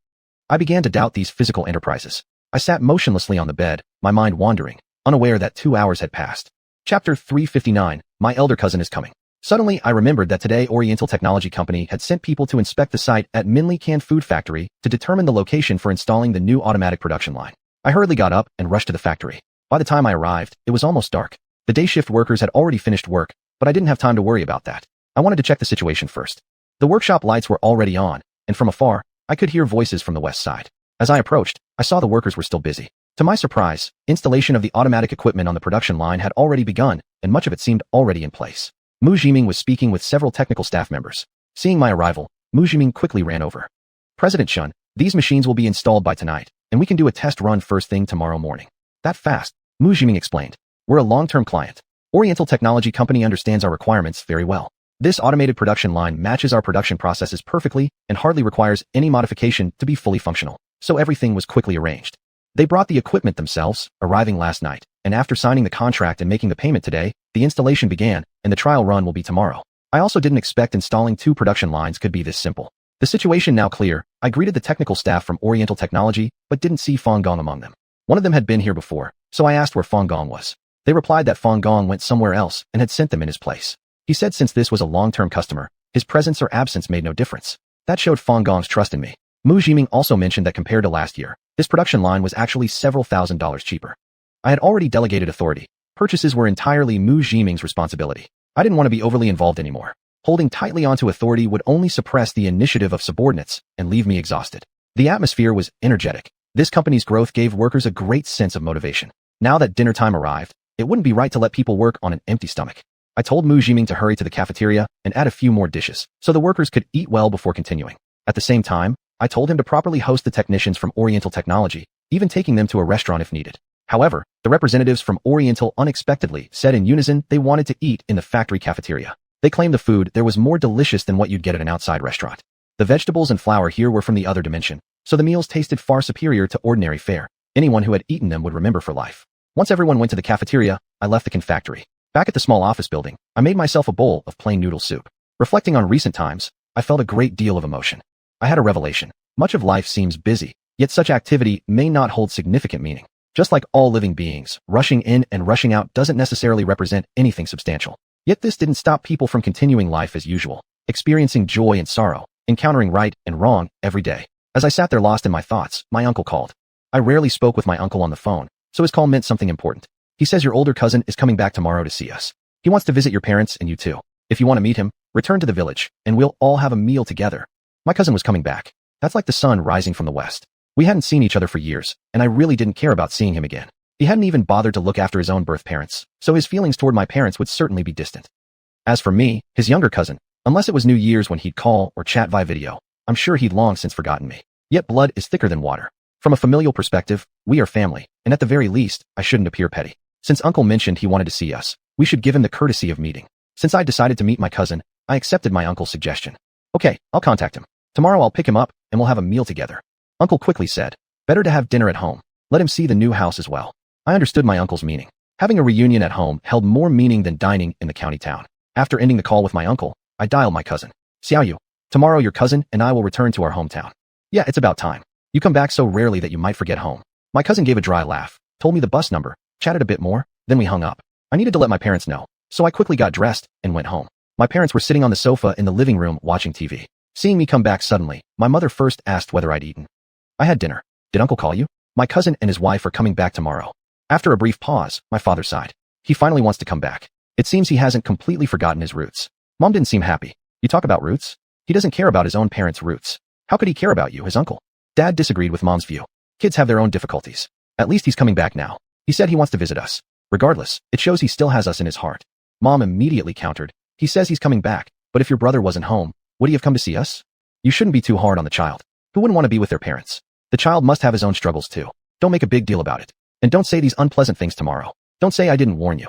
I began to doubt these physical enterprises. I sat motionlessly on the bed, my mind wandering, unaware that 2 hours had passed. Chapter 359, My elder cousin is coming. Suddenly, I remembered that today Oriental Technology Company had sent people to inspect the site at Minli Canned Food Factory to determine the location for installing the new automatic production line. I hurriedly got up and rushed to the factory. By the time I arrived, it was almost dark. The day shift workers had already finished work, but I didn't have time to worry about that. I wanted to check the situation first. The workshop lights were already on, and from afar, I could hear voices from the west side. As I approached, I saw the workers were still busy. To my surprise, installation of the automatic equipment on the production line had already begun, and much of it seemed already in place. Mu Jiming was speaking with several technical staff members. Seeing my arrival, Mu Jiming quickly ran over. President Shun, these machines will be installed by tonight, and we can do a test run first thing tomorrow morning. That fast, Mu Jiming explained. We're a long-term client. Oriental Technology Company understands our requirements very well. This automated production line matches our production processes perfectly and hardly requires any modification to be fully functional, so everything was quickly arranged. They brought the equipment themselves, arriving last night, and after signing the contract and making the payment today, the installation began, and the trial run will be tomorrow. I also didn't expect installing 2 production lines could be this simple. The situation now clear, I greeted the technical staff from Oriental Technology, but didn't see Fong Gong among them. One of them had been here before, so I asked where Fong Gong was. They replied that Fong Gong went somewhere else and had sent them in his place. He said since this was a long-term customer, his presence or absence made no difference. That showed Fong Gong's trust in me. Mu Jiming also mentioned that compared to last year, this production line was actually several $1,000s cheaper. I had already delegated authority. Purchases were entirely Mu Jiming's responsibility. I didn't want to be overly involved anymore. Holding tightly onto authority would only suppress the initiative of subordinates and leave me exhausted. The atmosphere was energetic. This company's growth gave workers a great sense of motivation. Now that dinner time arrived, it wouldn't be right to let people work on an empty stomach. I told Mu Jiming to hurry to the cafeteria and add a few more dishes, so the workers could eat well before continuing. At the same time, I told him to properly host the technicians from Oriental Technology, even taking them to a restaurant if needed. However, the representatives from Oriental unexpectedly said in unison they wanted to eat in the factory cafeteria. They claimed the food there was more delicious than what you'd get at an outside restaurant. The vegetables and flour here were from the other dimension, so the meals tasted far superior to ordinary fare. Anyone who had eaten them would remember for life. Once everyone went to the cafeteria, I left the confectionery. Back at the small office building, I made myself a bowl of plain noodle soup. Reflecting on recent times, I felt a great deal of emotion. I had a revelation. Much of life seems busy, yet such activity may not hold significant meaning. Just like all living beings, rushing in and rushing out doesn't necessarily represent anything substantial. Yet this didn't stop people from continuing life as usual, experiencing joy and sorrow, encountering right and wrong every day. As I sat there lost in my thoughts, my uncle called. I rarely spoke with my uncle on the phone, so his call meant something important. He says your older cousin is coming back tomorrow to see us. He wants to visit your parents and you too. If you want to meet him, return to the village, and we'll all have a meal together. My cousin was coming back. That's like the sun rising from the west. We hadn't seen each other for years, and I really didn't care about seeing him again. He hadn't even bothered to look after his own birth parents, so his feelings toward my parents would certainly be distant. As for me, his younger cousin, unless it was New Year's when he'd call or chat via video, I'm sure he'd long since forgotten me. Yet blood is thicker than water. From a familial perspective, we are family, and at the very least, I shouldn't appear petty. Since Uncle mentioned he wanted to see us, we should give him the courtesy of meeting. Since I decided to meet my cousin, I accepted my uncle's suggestion. Okay, I'll contact him. Tomorrow I'll pick him up, and we'll have a meal together. Uncle quickly said, better to have dinner at home. Let him see the new house as well. I understood my uncle's meaning. Having a reunion at home held more meaning than dining in the county town. After ending the call with my uncle, I dialed my cousin. Xiaoyu, tomorrow your cousin and I will return to our hometown. Yeah, it's about time. You come back so rarely that you might forget home. My cousin gave a dry laugh, told me the bus number, chatted a bit more, then we hung up. I needed to let my parents know, so I quickly got dressed and went home. My parents were sitting on the sofa in the living room watching TV. Seeing me come back suddenly, my mother first asked whether I'd eaten. I had dinner. Did Uncle call you? My cousin and his wife are coming back tomorrow. After a brief pause, my father sighed. He finally wants to come back. It seems he hasn't completely forgotten his roots. Mom didn't seem happy. You talk about roots? He doesn't care about his own parents' roots. How could he care about you, his uncle? Dad disagreed with Mom's view. Kids have their own difficulties. At least he's coming back now. He said he wants to visit us. Regardless, it shows he still has us in his heart. Mom immediately countered. He says he's coming back, but if your brother wasn't home, would he have come to see us? You shouldn't be too hard on the child. Who wouldn't want to be with their parents? The child must have his own struggles too. Don't make a big deal about it. And don't say these unpleasant things tomorrow. Don't say I didn't warn you.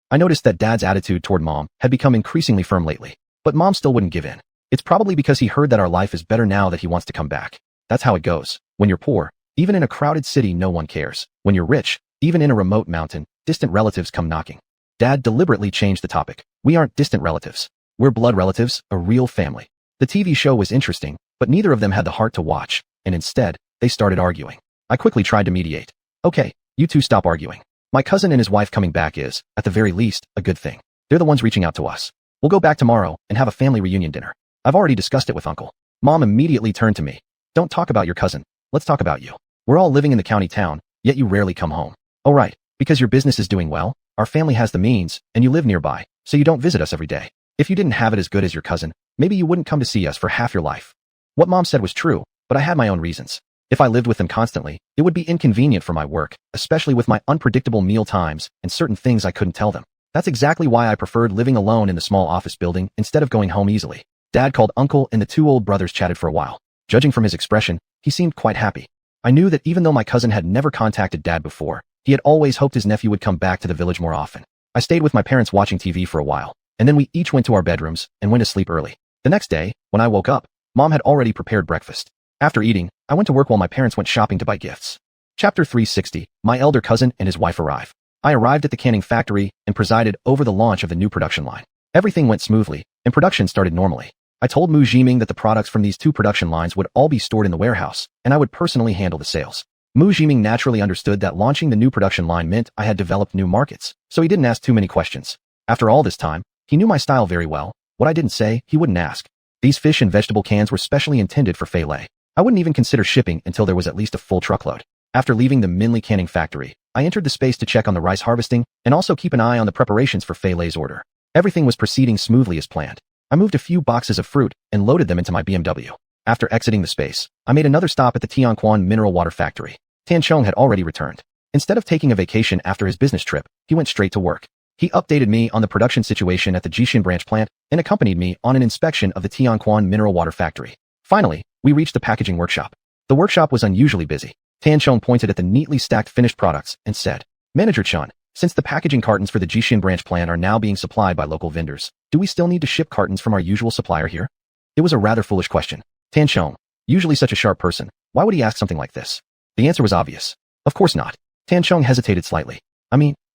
I noticed that Dad's attitude toward Mom had become increasingly firm lately, but Mom still wouldn't give in. It's probably because he heard that our life is better now that he wants to come back. That's how it goes. When you're poor, even in a crowded city, no one cares. When you're rich, even in a remote mountain, distant relatives come knocking. Dad deliberately changed the topic. We aren't distant relatives. We're blood relatives, a real family. The TV show was interesting, but neither of them had the heart to watch, and instead, they started arguing. I quickly tried to mediate. Okay, you two stop arguing. My cousin and his wife coming back is, at the very least, a good thing. They're the ones reaching out to us. We'll go back tomorrow and have a family reunion dinner. I've already discussed it with Uncle. Mom immediately turned to me. Don't talk about your cousin. Let's talk about you. We're all living in the county town, yet you rarely come home. Oh right, because your business is doing well, our family has the means, and you live nearby, so you don't visit us every day. If you didn't have it as good as your cousin, maybe you wouldn't come to see us for half your life. What Mom said was true, but I had my own reasons. If I lived with them constantly, it would be inconvenient for my work, especially with my unpredictable meal times and certain things I couldn't tell them. That's exactly why I preferred living alone in the small office building instead of going home easily. Dad called Uncle and the two old brothers chatted for a while. Judging from his expression, he seemed quite happy. I knew that even though my cousin had never contacted Dad before, he had always hoped his nephew would come back to the village more often. I stayed with my parents watching TV for a while, and then we each went to our bedrooms and went to sleep early. The next day, when I woke up, Mom had already prepared breakfast. After eating, I went to work while my parents went shopping to buy gifts. Chapter 360, my elder cousin and his wife arrive. I arrived at the canning factory and presided over the launch of the new production line. Everything went smoothly, and production started normally. I told Mu Jiming that the products from these two production lines would all be stored in the warehouse, and I would personally handle the sales. Mu Jiming naturally understood that launching the new production line meant I had developed new markets, so he didn't ask too many questions. After all this time, he knew my style very well. What I didn't say, he wouldn't ask. These fish and vegetable cans were specially intended for Fei Lei. I wouldn't even consider shipping until there was at least a full truckload. After leaving the Minli canning factory, I entered the space to check on the rice harvesting and also keep an eye on the preparations for Fei Lei's order. Everything was proceeding smoothly as planned. I moved a few boxes of fruit and loaded them into my BMW. After exiting the space, I made another stop at the Xianxia mineral water factory. Tan Chong had already returned. Instead of taking a vacation after his business trip, he went straight to work. He updated me on the production situation at the Xiuxian branch plant and accompanied me on an inspection of the Xianxia mineral water factory. Finally, we reached the packaging workshop. The workshop was unusually busy. Tan Chong pointed at the neatly stacked finished products and said, "Manager Chan, since the packaging cartons for the Xiuxian branch plant are now being supplied by local vendors, do we still need to ship cartons from our usual supplier here?" It was a rather foolish question. Tan Chong, usually such a sharp person, why would he ask something like this? The answer was obvious. Of course not. Tan Chong hesitated slightly.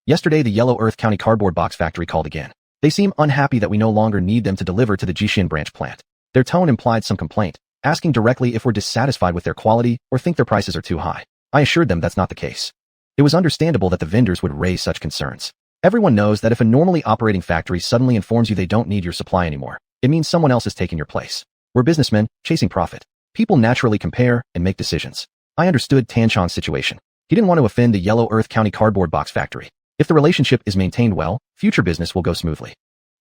Yesterday the Yellow Earth County cardboard box factory called again. They seem unhappy that we no longer need them to deliver to the Xiuxian branch plant. Their tone implied some complaint, asking directly if we're dissatisfied with their quality or think their prices are too high. I assured them that's not the case. It was understandable that the vendors would raise such concerns. Everyone knows that if a normally operating factory suddenly informs you they don't need your supply anymore, it means someone else is taking your place. We're businessmen, chasing profit. People naturally compare and make decisions. I understood Tan Chong's situation. He didn't want to offend the Yellow Earth County cardboard box factory. If the relationship is maintained well, future business will go smoothly.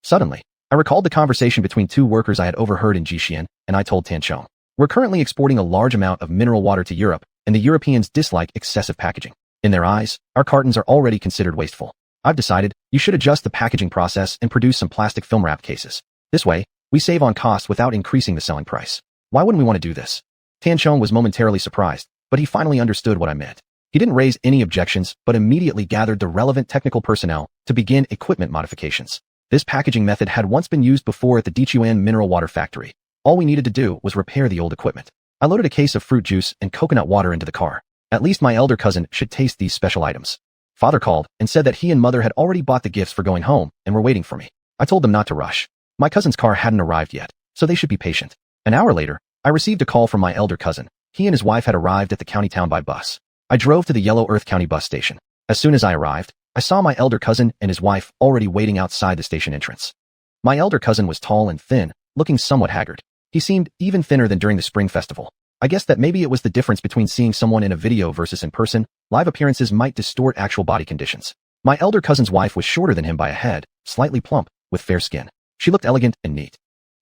Suddenly, I recalled the conversation between two workers I had overheard in Xiuxian, and I told Tan Chong, "We're currently exporting a large amount of mineral water to Europe, and the Europeans dislike excessive packaging. In their eyes, our cartons are already considered wasteful. I've decided you should adjust the packaging process and produce some plastic film wrap cases. This way, we save on cost without increasing the selling price. Why wouldn't we want to do this?" Tan Chong was momentarily surprised, but he finally understood what I meant. He didn't raise any objections, but immediately gathered the relevant technical personnel to begin equipment modifications. This packaging method had once been used before at the Dichuan mineral water factory. All we needed to do was repair the old equipment. I loaded a case of fruit juice and coconut water into the car. At least my elder cousin should taste these special items. Father called and said that he and mother had already bought the gifts for going home and were waiting for me. I told them not to rush. My cousin's car hadn't arrived yet, so they should be patient. An hour later, I received a call from my elder cousin. He and his wife had arrived at the county town by bus. I drove to the Yellow Earth County bus station. As soon as I arrived, I saw my elder cousin and his wife already waiting outside the station entrance. My elder cousin was tall and thin, looking somewhat haggard. He seemed even thinner than during the spring festival. I guess that maybe it was the difference between seeing someone in a video versus in person. Live appearances might distort actual body conditions. My elder cousin's wife was shorter than him by a head, slightly plump, with fair skin. She looked elegant and neat.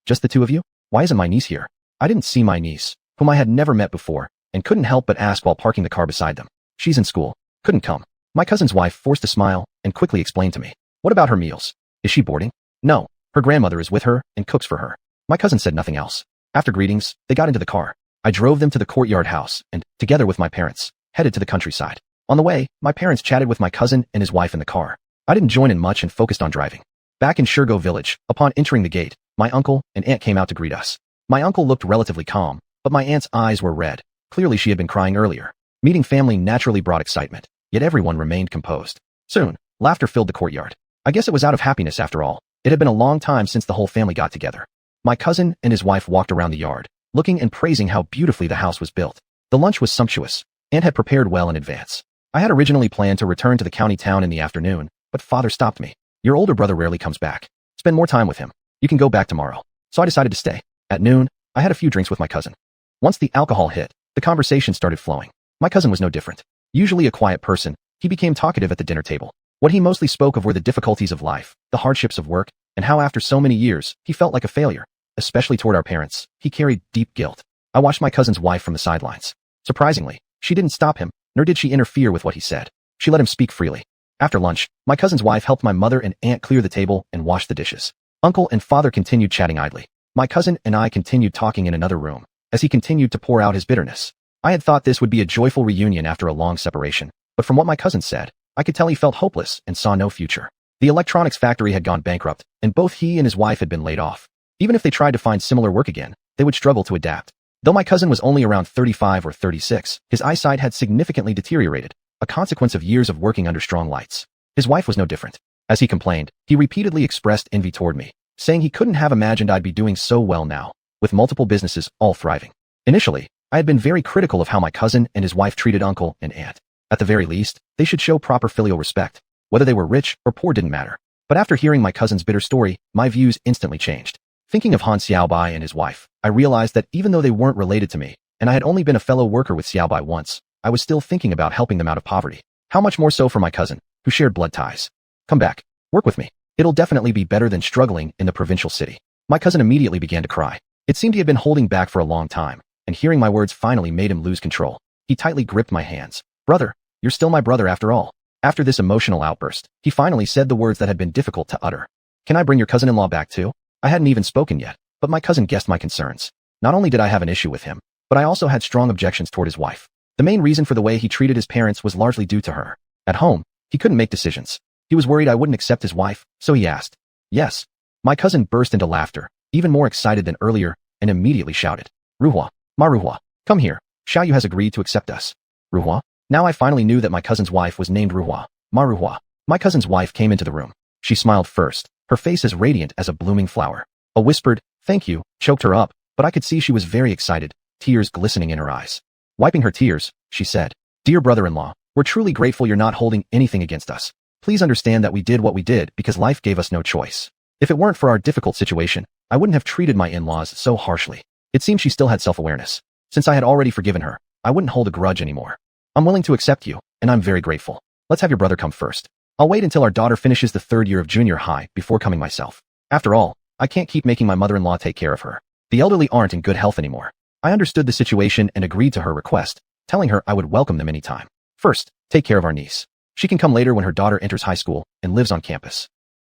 "Just the two of you? Why isn't my niece here?" I didn't see my niece, whom I had never met before, and couldn't help but ask while parking the car beside them. "She's in school. Couldn't come." My cousin's wife forced a smile and quickly explained to me. "What about her meals? Is she boarding?" "No, her grandmother is with her and cooks for her." My cousin said nothing else. After greetings, they got into the car. I drove them to the courtyard house and, together with my parents, headed to the countryside. On the way, my parents chatted with my cousin and his wife in the car. I didn't join in much and focused on driving. Back in Shirgo village, upon entering the gate, my uncle and aunt came out to greet us. My uncle looked relatively calm, but my aunt's eyes were red. Clearly she had been crying earlier. Meeting family naturally brought excitement, yet everyone remained composed. Soon, laughter filled the courtyard. I guess it was out of happiness after all. It had been a long time since the whole family got together. My cousin and his wife walked around the yard, looking and praising how beautifully the house was built. The lunch was sumptuous, and had prepared well in advance. I had originally planned to return to the county town in the afternoon, but father stopped me. "Your older brother rarely comes back. Spend more time with him. You can go back tomorrow." So I decided to stay. At noon, I had a few drinks with my cousin. Once the alcohol hit, the conversation started flowing. My cousin was no different. Usually a quiet person, he became talkative at the dinner table. What he mostly spoke of were the difficulties of life, the hardships of work, and how after so many years, he felt like a failure. Especially toward our parents, he carried deep guilt. I watched my cousin's wife from the sidelines. Surprisingly, she didn't stop him, nor did she interfere with what he said. She let him speak freely. After lunch, my cousin's wife helped my mother and aunt clear the table and wash the dishes. Uncle and father continued chatting idly. My cousin and I continued talking in another room, as he continued to pour out his bitterness. I had thought this would be a joyful reunion after a long separation, but from what my cousin said, I could tell he felt hopeless and saw no future. The electronics factory had gone bankrupt, and both he and his wife had been laid off. Even if they tried to find similar work again, they would struggle to adapt. Though my cousin was only around 35 or 36, his eyesight had significantly deteriorated, a consequence of years of working under strong lights. His wife was no different. As he complained, he repeatedly expressed envy toward me, saying he couldn't have imagined I'd be doing so well now, with multiple businesses all thriving. Initially, I had been very critical of how my cousin and his wife treated uncle and aunt. At the very least, they should show proper filial respect. Whether they were rich or poor didn't matter. But after hearing my cousin's bitter story, my views instantly changed. Thinking of Han Xiaobai and his wife, I realized that even though they weren't related to me, and I had only been a fellow worker with Xiaobai once, I was still thinking about helping them out of poverty. How much more so for my cousin, who shared blood ties. Come back. Work with me. It'll definitely be better than struggling in the provincial city. My cousin immediately began to cry. It seemed he had been holding back for a long time, and hearing my words finally made him lose control. He tightly gripped my hands. Brother, you're still my brother after all. After this emotional outburst, he finally said the words that had been difficult to utter. Can I bring your cousin-in-law back too? I hadn't even spoken yet, but my cousin guessed my concerns. Not only did I have an issue with him, but I also had strong objections toward his wife. The main reason for the way he treated his parents was largely due to her. At home, he couldn't make decisions. He was worried I wouldn't accept his wife, so he asked. Yes. My cousin burst into laughter, even more excited than earlier, and immediately shouted. Ruhua, Ma Ruhua, come here. Xiaoyu has agreed to accept us. Ruhua? Now I finally knew that my cousin's wife was named Ruhua, Ma Ruhua. My cousin's wife came into the room. She smiled first, her face as radiant as a blooming flower. A whispered, thank you, choked her up, but I could see she was very excited, tears glistening in her eyes. Wiping her tears, she said, Dear brother-in-law, we're truly grateful you're not holding anything against us. Please understand that we did what we did because life gave us no choice. If it weren't for our difficult situation, I wouldn't have treated my in-laws so harshly. It seemed she still had self-awareness. Since I had already forgiven her, I wouldn't hold a grudge anymore. I'm willing to accept you, and I'm very grateful. Let's have your brother come first. I'll wait until our daughter finishes the 3rd year of junior high before coming myself. After all, I can't keep making my mother-in-law take care of her. The elderly aren't in good health anymore. I understood the situation and agreed to her request, telling her I would welcome them anytime. First, take care of our niece. She can come later when her daughter enters high school and lives on campus.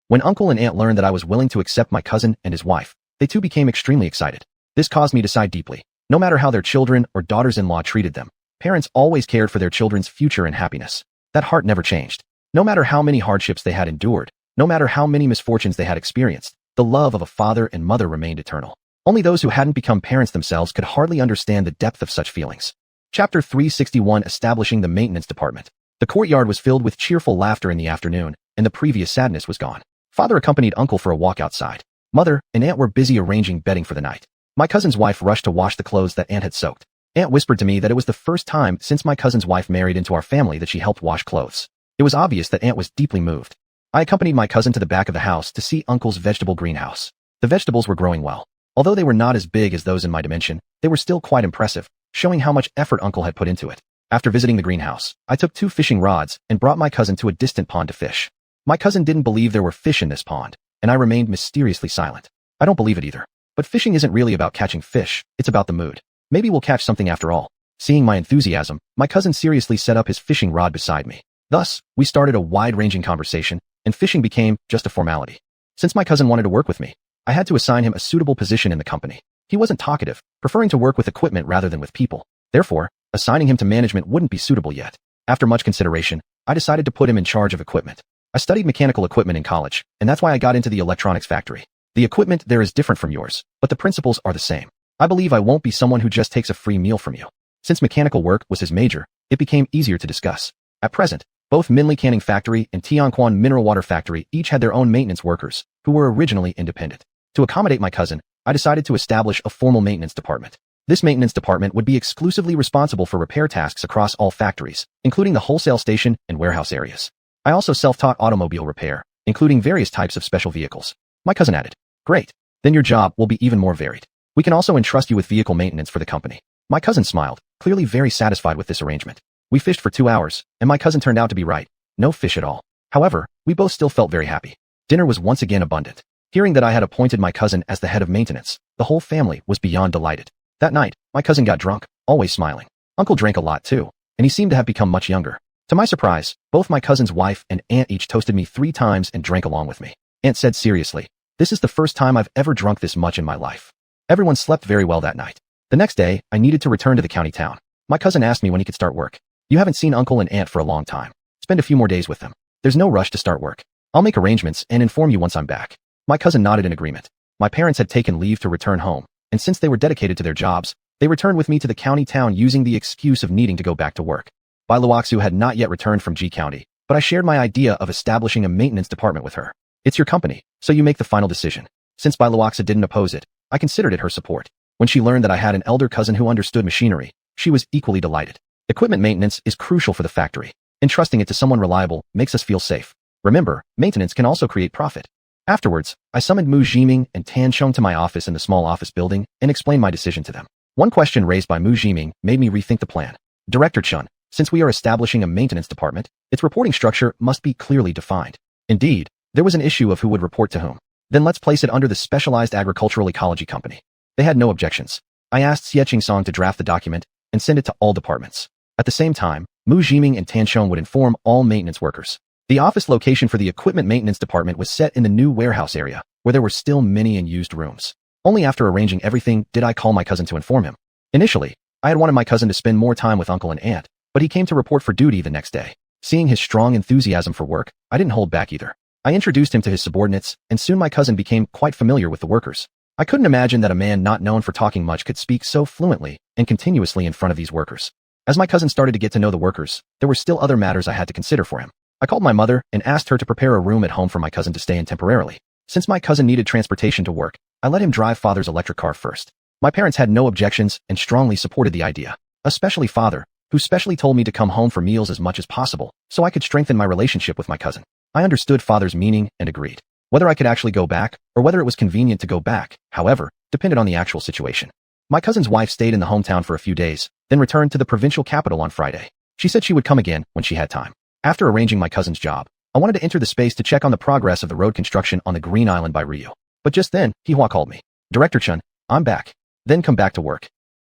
When uncle and aunt learned that I was willing to accept my cousin and his wife, they too became extremely excited. This caused me to sigh deeply. No matter how their children or daughters-in-law treated them, parents always cared for their children's future and happiness. That heart never changed. No matter how many hardships they had endured, no matter how many misfortunes they had experienced, the love of a father and mother remained eternal. Only those who hadn't become parents themselves could hardly understand the depth of such feelings. Chapter 361 Establishing the Maintenance Department. The courtyard was filled with cheerful laughter in the afternoon, and the previous sadness was gone. Father accompanied uncle for a walk outside. Mother and aunt were busy arranging bedding for the night. My cousin's wife rushed to wash the clothes that aunt had soaked. Aunt whispered to me that it was the first time since my cousin's wife married into our family that she helped wash clothes. It was obvious that aunt was deeply moved. I accompanied my cousin to the back of the house to see uncle's vegetable greenhouse. The vegetables were growing well. Although they were not as big as those in my dimension, they were still quite impressive, showing how much effort uncle had put into it. After visiting the greenhouse, I took 2 fishing rods and brought my cousin to a distant pond to fish. My cousin didn't believe there were fish in this pond, and I remained mysteriously silent. I don't believe it either. But fishing isn't really about catching fish, it's about the mood. Maybe we'll catch something after all. Seeing my enthusiasm, my cousin seriously set up his fishing rod beside me. Thus, we started a wide-ranging conversation, and fishing became just a formality. Since my cousin wanted to work with me, I had to assign him a suitable position in the company. He wasn't talkative, preferring to work with equipment rather than with people. Therefore, assigning him to management wouldn't be suitable yet. After much consideration, I decided to put him in charge of equipment. I studied mechanical equipment in college, and that's why I got into the electronics factory. The equipment there is different from yours, but the principles are the same. I believe I won't be someone who just takes a free meal from you. Since mechanical work was his major, it became easier to discuss. At present, both Minli Canning Factory and Tianquan Mineral Water Factory each had their own maintenance workers, who were originally independent. To accommodate my cousin, I decided to establish a formal maintenance department. This maintenance department would be exclusively responsible for repair tasks across all factories, including the wholesale station and warehouse areas. I also self-taught automobile repair, including various types of special vehicles. My cousin added, Great, then your job will be even more varied. We can also entrust you with vehicle maintenance for the company. My cousin smiled, clearly very satisfied with this arrangement. We fished for 2 hours, and my cousin turned out to be right. No fish at all. However, we both still felt very happy. Dinner was once again abundant. Hearing that I had appointed my cousin as the head of maintenance, the whole family was beyond delighted. That night, my cousin got drunk, always smiling. Uncle drank a lot too, and he seemed to have become much younger. To my surprise, both my cousin's wife and aunt each toasted me 3 times and drank along with me. Aunt said seriously, "This is the first time I've ever drunk this much in my life." Everyone slept very well that night. The next day, I needed to return to the county town. My cousin asked me when he could start work. "You haven't seen uncle and aunt for a long time. Spend a few more days with them. There's no rush to start work. I'll make arrangements and inform you once I'm back." My cousin nodded in agreement. My parents had taken leave to return home, and since they were dedicated to their jobs, they returned with me to the county town using the excuse of needing to go back to work. Bai Luoxu had not yet returned from G County, but I shared my idea of establishing a maintenance department with her. "It's your company, so you make the final decision." Since Bai Luoxu didn't oppose it, I considered it her support. When she learned that I had an elder cousin who understood machinery, she was equally delighted. Equipment maintenance is crucial for the factory. Entrusting it to someone reliable makes us feel safe. Remember, maintenance can also create profit. Afterwards, I summoned Mu Jiming and Tan Sheng to my office in the small office building and explained my decision to them. One question raised by Mu Jiming made me rethink the plan. "Director Chun, since we are establishing a maintenance department, its reporting structure must be clearly defined." Indeed, there was an issue of who would report to whom. "Then let's place it under the Specialized Agricultural Ecology Company." They had no objections. I asked Xiuxian Song to draft the document and send it to all departments. At the same time, Mu Jiming and Tan Sheng would inform all maintenance workers. The office location for the equipment maintenance department was set in the new warehouse area, where there were still many unused rooms. Only after arranging everything did I call my cousin to inform him. Initially, I had wanted my cousin to spend more time with uncle and aunt, but he came to report for duty the next day. Seeing his strong enthusiasm for work, I didn't hold back either. I introduced him to his subordinates, and soon my cousin became quite familiar with the workers. I couldn't imagine that a man not known for talking much could speak so fluently and continuously in front of these workers. As my cousin started to get to know the workers, there were still other matters I had to consider for him. I called my mother and asked her to prepare a room at home for my cousin to stay in temporarily. Since my cousin needed transportation to work, I let him drive father's electric car first. My parents had no objections and strongly supported the idea, especially father, who specially told me to come home for meals as much as possible so I could strengthen my relationship with my cousin. I understood father's meaning and agreed. Whether I could actually go back or whether it was convenient to go back, however, depended on the actual situation. My cousin's wife stayed in the hometown for a few days, then returned to the provincial capital on Friday. She said she would come again when she had time. After arranging my cousin's job, I wanted to enter the space to check on the progress of the road construction on the Green Island by Rio. But just then, Hihua called me. "Director Chun, I'm back. Then come back to work."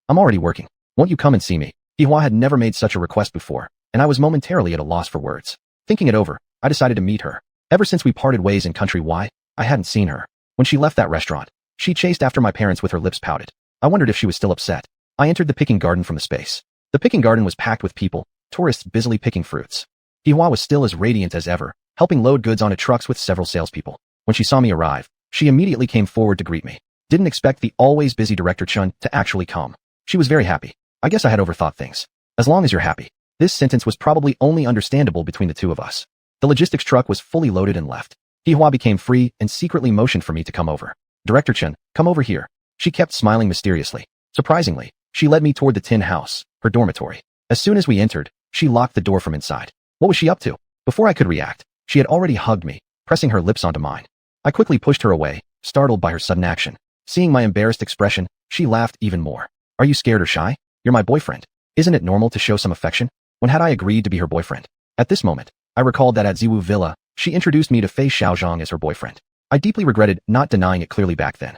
"I'm already working. Won't you come and see me?" Hihua had never made such a request before, and I was momentarily at a loss for words. Thinking it over, I decided to meet her. Ever since we parted ways in Country Y, I hadn't seen her. When she left that restaurant, she chased after my parents with her lips pouted. I wondered if she was still upset. I entered the picking garden from the space. The picking garden was packed with people, tourists busily picking fruits. Hihua was still as radiant as ever, helping load goods onto trucks with several salespeople. When she saw me arrive, she immediately came forward to greet me. Didn't expect the always busy Director Chun to actually come. She was very happy. I guess I had overthought things. As long as you're happy. This sentence was probably only understandable between the two of us. The logistics truck was fully loaded and left. Hihua became free and secretly motioned for me to come over. "Director Chun, come over here." She kept smiling mysteriously. Surprisingly, she led me toward the tin house, her dormitory. As soon as we entered, she locked the door from inside. What was she up to? Before I could react, she had already hugged me, pressing her lips onto mine. I quickly pushed her away, startled by her sudden action. Seeing my embarrassed expression, she laughed even more. "Are you scared or shy? You're my boyfriend. Isn't it normal to show some affection?" When had I agreed to be her boyfriend? At this moment, I recalled that at Ziwu Villa, she introduced me to Fei Xiaozhang as her boyfriend. I deeply regretted not denying it clearly back then.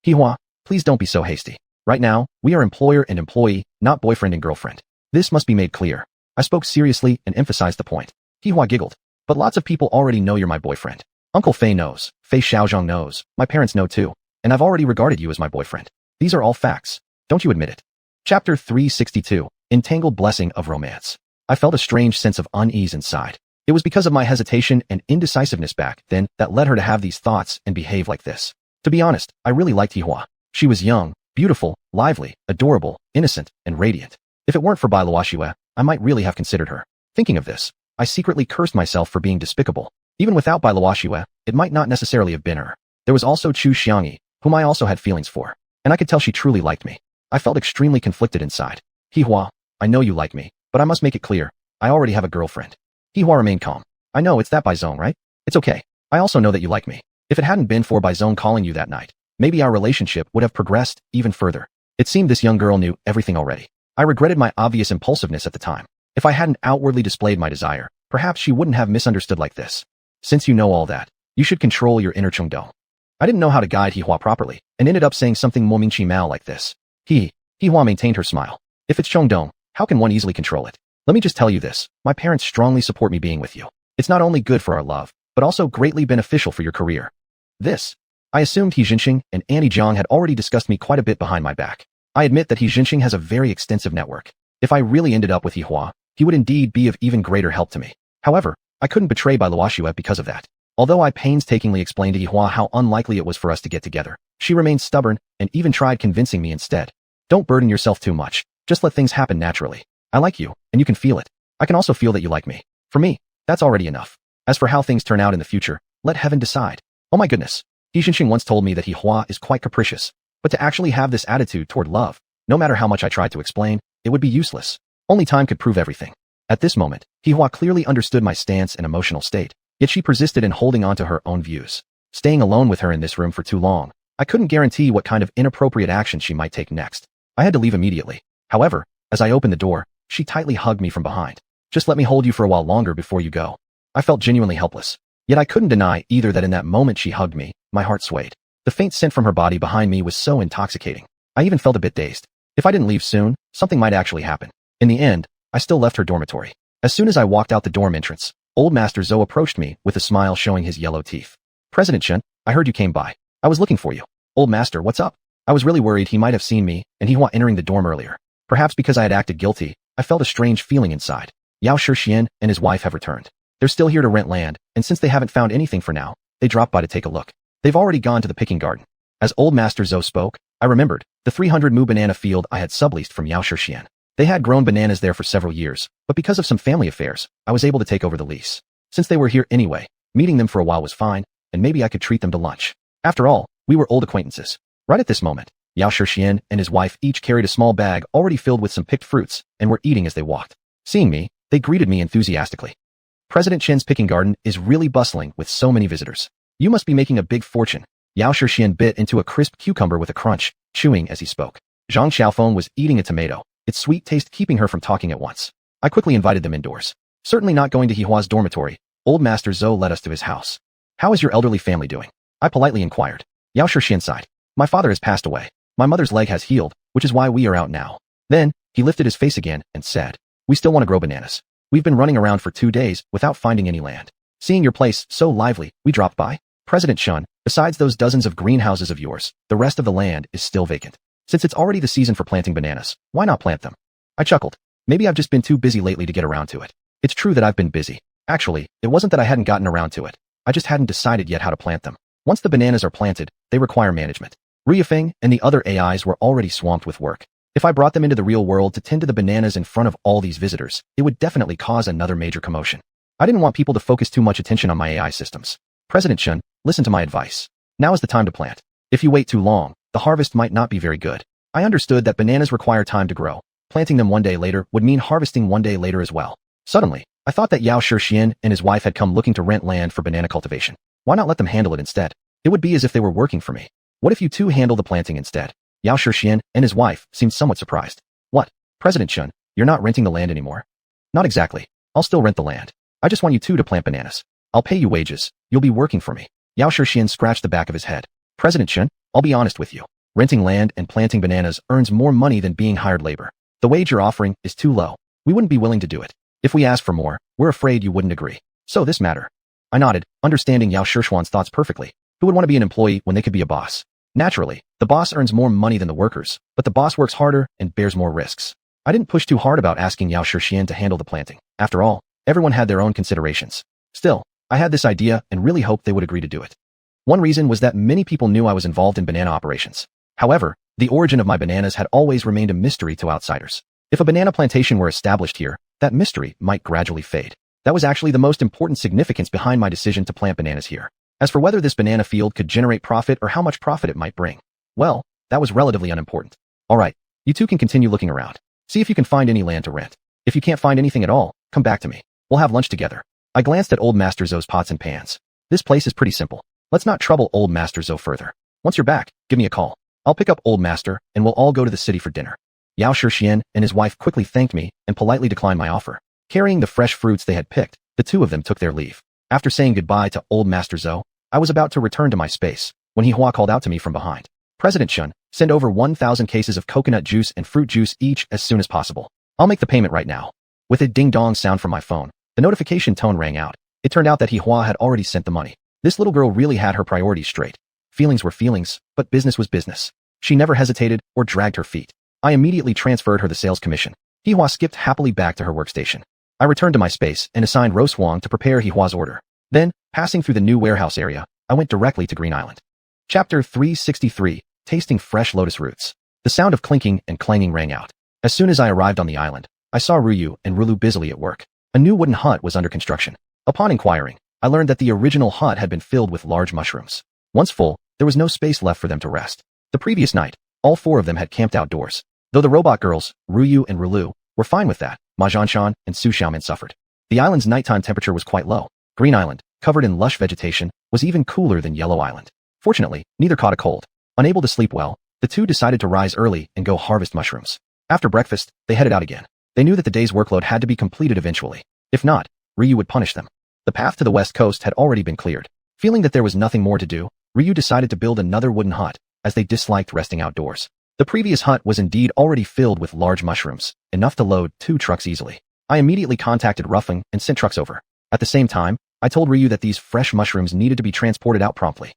"Hihua, please don't be so hasty. Right now, we are employer and employee, not boyfriend and girlfriend. This must be made clear." I spoke seriously and emphasized the point. Hihua giggled. "But lots of people already know you're my boyfriend. Uncle Fei knows, Fei Xiaozhang knows, my parents know too, and I've already regarded you as my boyfriend. These are all facts. Don't you admit it?" Chapter 362, Entangled Blessing of Romance. I felt a strange sense of unease inside. It was because of my hesitation and indecisiveness back then that led her to have these thoughts and behave like this. To be honest, I really liked Hihua. She was young, beautiful, lively, adorable, innocent, and radiant. If it weren't for Bai Luoxue, I might really have considered her. Thinking of this, I secretly cursed myself for being despicable. Even without Bai Luoxue, it might not necessarily have been her. There was also xiuxian, whom I also had feelings for, and I could tell she truly liked me. I felt extremely conflicted inside. "Hihua, I know you like me, but I must make it clear, I already have a girlfriend." Hihua remained calm. "I know it's that Bai Zong, right? It's okay. I also know that you like me. If it hadn't been for Bai Zong calling you that night, maybe our relationship would have progressed even further." It seemed this young girl knew everything already. I regretted my obvious impulsiveness at the time. If I hadn't outwardly displayed my desire, perhaps she wouldn't have misunderstood like this. Since you know all that, you should control your inner Chengdou. I didn't know how to guide Hihua properly, and ended up saying something Momingchi Mao like this. Hihua maintained her smile. If it's Chengdou, how can one easily control it? Let me just tell you this, my parents strongly support me being with you. It's not only good for our love, but also greatly beneficial for your career. I assumed He Jinxing and Annie Jiang had already discussed me quite a bit behind my back. I admit that He Jinxing has a very extensive network. If I really ended up with Hihua, he would indeed be of even greater help to me. However, I couldn't betray Bai Luoxue because of that. Although I painstakingly explained to Hihua how unlikely it was for us to get together, she remained stubborn and even tried convincing me instead. Don't burden yourself too much, just let things happen naturally. I like you, and you can feel it. I can also feel that you like me. For me, that's already enough. As for how things turn out in the future, let heaven decide. Oh my goodness. He Jinxing once told me that Hihua is quite capricious, but to actually have this attitude toward love, no matter how much I tried to explain, it would be useless. Only time could prove everything. At this moment, Hihua clearly understood my stance and emotional state, yet she persisted in holding on to her own views. Staying alone with her in this room for too long, I couldn't guarantee what kind of inappropriate action she might take next. I had to leave immediately. However, as I opened the door, she tightly hugged me from behind. Just let me hold you for a while longer before you go. I felt genuinely helpless. Yet I couldn't deny either that in that moment she hugged me, my heart swayed. The faint scent from her body behind me was so intoxicating. I even felt a bit dazed. If I didn't leave soon, something might actually happen. In the end, I still left her dormitory. As soon as I walked out the dorm entrance, Old Master Zhou approached me with a smile showing his yellow teeth. President Chen, I heard you came by. I was looking for you. Old Master, what's up? I was really worried he might have seen me and Hihua entering the dorm earlier. Perhaps because I had acted guilty, I felt a strange feeling inside. Xiuxian and his wife have returned. They're still here to rent land, and since they haven't found anything for now, they dropped by to take a look. They've already gone to the picking garden. As Old Master Zhou spoke, I remembered the 300 mu banana field I had subleased from Xiuxian. They had grown bananas there for several years, but because of some family affairs, I was able to take over the lease. Since they were here anyway, meeting them for a while was fine, and maybe I could treat them to lunch. After all, we were old acquaintances. Right at this moment, Xiuxian and his wife each carried a small bag already filled with some picked fruits and were eating as they walked. Seeing me, they greeted me enthusiastically. President Chen's picking garden is really bustling with so many visitors. You must be making a big fortune. Xiuxian bit into a crisp cucumber with a crunch, chewing as he spoke. Zhang Xiaofeng was eating a tomato, its sweet taste keeping her from talking at once. I quickly invited them indoors. Certainly not going to Hihua's dormitory, Old Master Zhou led us to his house. How is your elderly family doing? I politely inquired. Xiuxian sighed. My father has passed away. My mother's leg has healed, which is why we are out now. Then, he lifted his face again and said, we still want to grow bananas. We've been running around for 2 days without finding any land. Seeing your place so lively, we dropped by. President Shun, besides those dozens of greenhouses of yours, the rest of the land is still vacant. Since it's already the season for planting bananas, why not plant them? I chuckled. Maybe I've just been too busy lately to get around to it. It's true that I've been busy. Actually, it wasn't that I hadn't gotten around to it. I just hadn't decided yet how to plant them. Once the bananas are planted, they require management. Riyafeng and the other AIs were already swamped with work. If I brought them into the real world to tend to the bananas in front of all these visitors, it would definitely cause another major commotion. I didn't want people to focus too much attention on my AI systems. President Chen, listen to my advice. Now is the time to plant. If you wait too long, the harvest might not be very good. I understood that bananas require time to grow. Planting them one day later would mean harvesting one day later as well. Suddenly, I thought that Xiuxian and his wife had come looking to rent land for banana cultivation. Why not let them handle it instead? It would be as if they were working for me. What if you two handle the planting instead? Xiuxian and his wife seemed somewhat surprised. What? President Chen, you're not renting the land anymore? Not exactly. I'll still rent the land. I just want you two to plant bananas. I'll pay you wages. You'll be working for me. Xiuxian scratched the back of his head. President Chen, I'll be honest with you. Renting land and planting bananas earns more money than being hired labor. The wage you're offering is too low. We wouldn't be willing to do it. If we ask for more, we're afraid you wouldn't agree. So this matter. I nodded, understanding Xiuxian's thoughts perfectly. Who would want to be an employee when they could be a boss? Naturally, the boss earns more money than the workers, but the boss works harder and bears more risks. I didn't push too hard about asking Xiuxian to handle the planting. After all, everyone had their own considerations. Still, I had this idea and really hoped they would agree to do it. One reason was that many people knew I was involved in banana operations. However, the origin of my bananas had always remained a mystery to outsiders. If a banana plantation were established here, that mystery might gradually fade. That was actually the most important significance behind my decision to plant bananas here. As for whether this banana field could generate profit or how much profit it might bring, well, that was relatively unimportant. Alright, you two can continue looking around. See if you can find any land to rent. If you can't find anything at all, come back to me. We'll have lunch together. I glanced at Old Master Zhou's pots and pans. This place is pretty simple. Let's not trouble Old Master Zhou further. Once you're back, give me a call. I'll pick up Old Master, and we'll all go to the city for dinner. Xiuxian and his wife quickly thanked me and politely declined my offer. Carrying the fresh fruits they had picked, The two of them took their leave. After saying goodbye to old Master Zhou, I was about to return to my space, when Hua called out to me from behind. President Chun, send over 1,000 cases of coconut juice and fruit juice each as soon as possible. I'll make the payment right now. With a ding-dong sound from my phone, the notification tone rang out. It turned out that Hua had already sent the money. This little girl really had her priorities straight. Feelings were feelings, but business was business. She never hesitated or dragged her feet. I immediately transferred her the sales commission. Hua skipped happily back to her workstation. I returned to my space and assigned Rose Huang to prepare Hua's order. Then, passing through the new warehouse area, I went directly to Green Island. Chapter 363, Tasting Fresh Lotus Roots. The sound of clinking and clanging rang out. As soon as I arrived on the island, I saw Ruyu and Rulu busily at work. A new wooden hut was under construction. Upon inquiring, I learned that the original hut had been filled with large mushrooms. Once full, there was no space left for them to rest. The previous night, all four of them had camped outdoors. Though the robot girls, Ruyu and Rulu, were fine with that, Ma Xianshan and Su Xiaoman suffered. The island's nighttime temperature was quite low. Green Island, covered in lush vegetation, was even cooler than Yellow Island. Fortunately, neither caught a cold. Unable to sleep well, the two decided to rise early and go harvest mushrooms. After breakfast, they headed out again. They knew that the day's workload had to be completed eventually. If not, Ryu would punish them. The path to the west coast had already been cleared. Feeling that there was nothing more to do, Ryu decided to build another wooden hut, as they disliked resting outdoors. The previous hut was indeed already filled with large mushrooms, enough to load 2 trucks easily. I immediately contacted Ruffing and sent trucks over. At the same time, I told Ryu that these fresh mushrooms needed to be transported out promptly.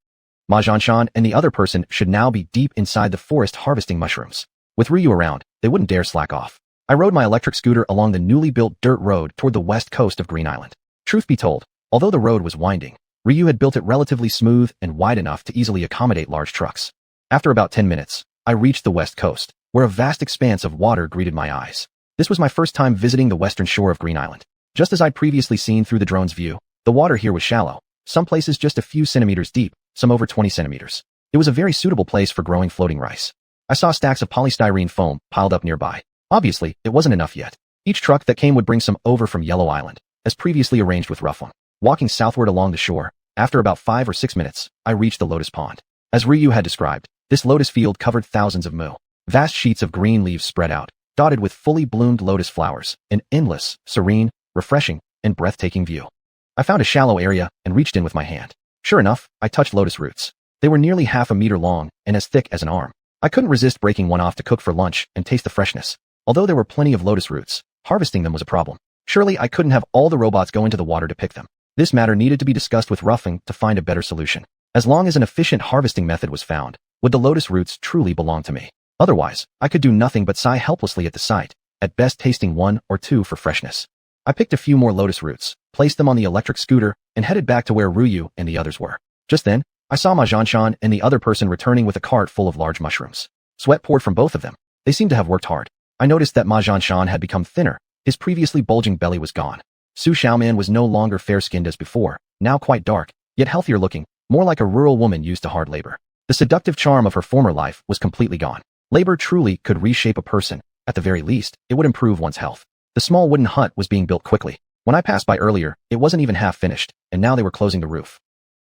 Ma Xianshan and the other person should now be deep inside the forest harvesting mushrooms. With Ryu around, they wouldn't dare slack off. I rode my electric scooter along the newly built dirt road toward the west coast of Green Island. Truth be told, although the road was winding, Ryu had built it relatively smooth and wide enough to easily accommodate large trucks. After about 10 minutes, I reached the west coast, where a vast expanse of water greeted my eyes. This was my first time visiting the western shore of Green Island. Just as I'd previously seen through the drone's view, the water here was shallow, some places just a few centimeters deep, some over 20 centimeters. It was a very suitable place for growing floating rice. I saw stacks of polystyrene foam piled up nearby. Obviously, it wasn't enough yet. Each truck that came would bring some over from Yellow Island, as previously arranged with Ruffling. Walking southward along the shore, after about 5 or 6 minutes, I reached the lotus pond. As Ryu had described, this lotus field covered thousands of mu. Vast sheets of green leaves spread out, dotted with fully bloomed lotus flowers, an endless, serene, refreshing, and breathtaking view. I found a shallow area and reached in with my hand. Sure enough, I touched lotus roots. They were nearly half a meter long and as thick as an arm. I couldn't resist breaking one off to cook for lunch and taste the freshness. Although there were plenty of lotus roots, harvesting them was a problem. Surely I couldn't have all the robots go into the water to pick them. This matter needed to be discussed with Ruffing to find a better solution. As long as an efficient harvesting method was found, would the lotus roots truly belong to me? Otherwise, I could do nothing but sigh helplessly at the sight, at best tasting 1 or 2 for freshness. I picked a few more lotus roots, placed them on the electric scooter, and headed back to where Ryu and the others were. Just then, I saw Ma Xianshan and the other person returning with a cart full of large mushrooms. Sweat poured from both of them. They seemed to have worked hard. I noticed that Ma Xianshan had become thinner. His previously bulging belly was gone. Su Xiaoman was no longer fair-skinned as before, now quite dark, yet healthier looking, more like a rural woman used to hard labor. The seductive charm of her former life was completely gone. Labor truly could reshape a person. At the very least, it would improve one's health. The small wooden hut was being built quickly. When I passed by earlier, it wasn't even half finished, and now they were closing the roof.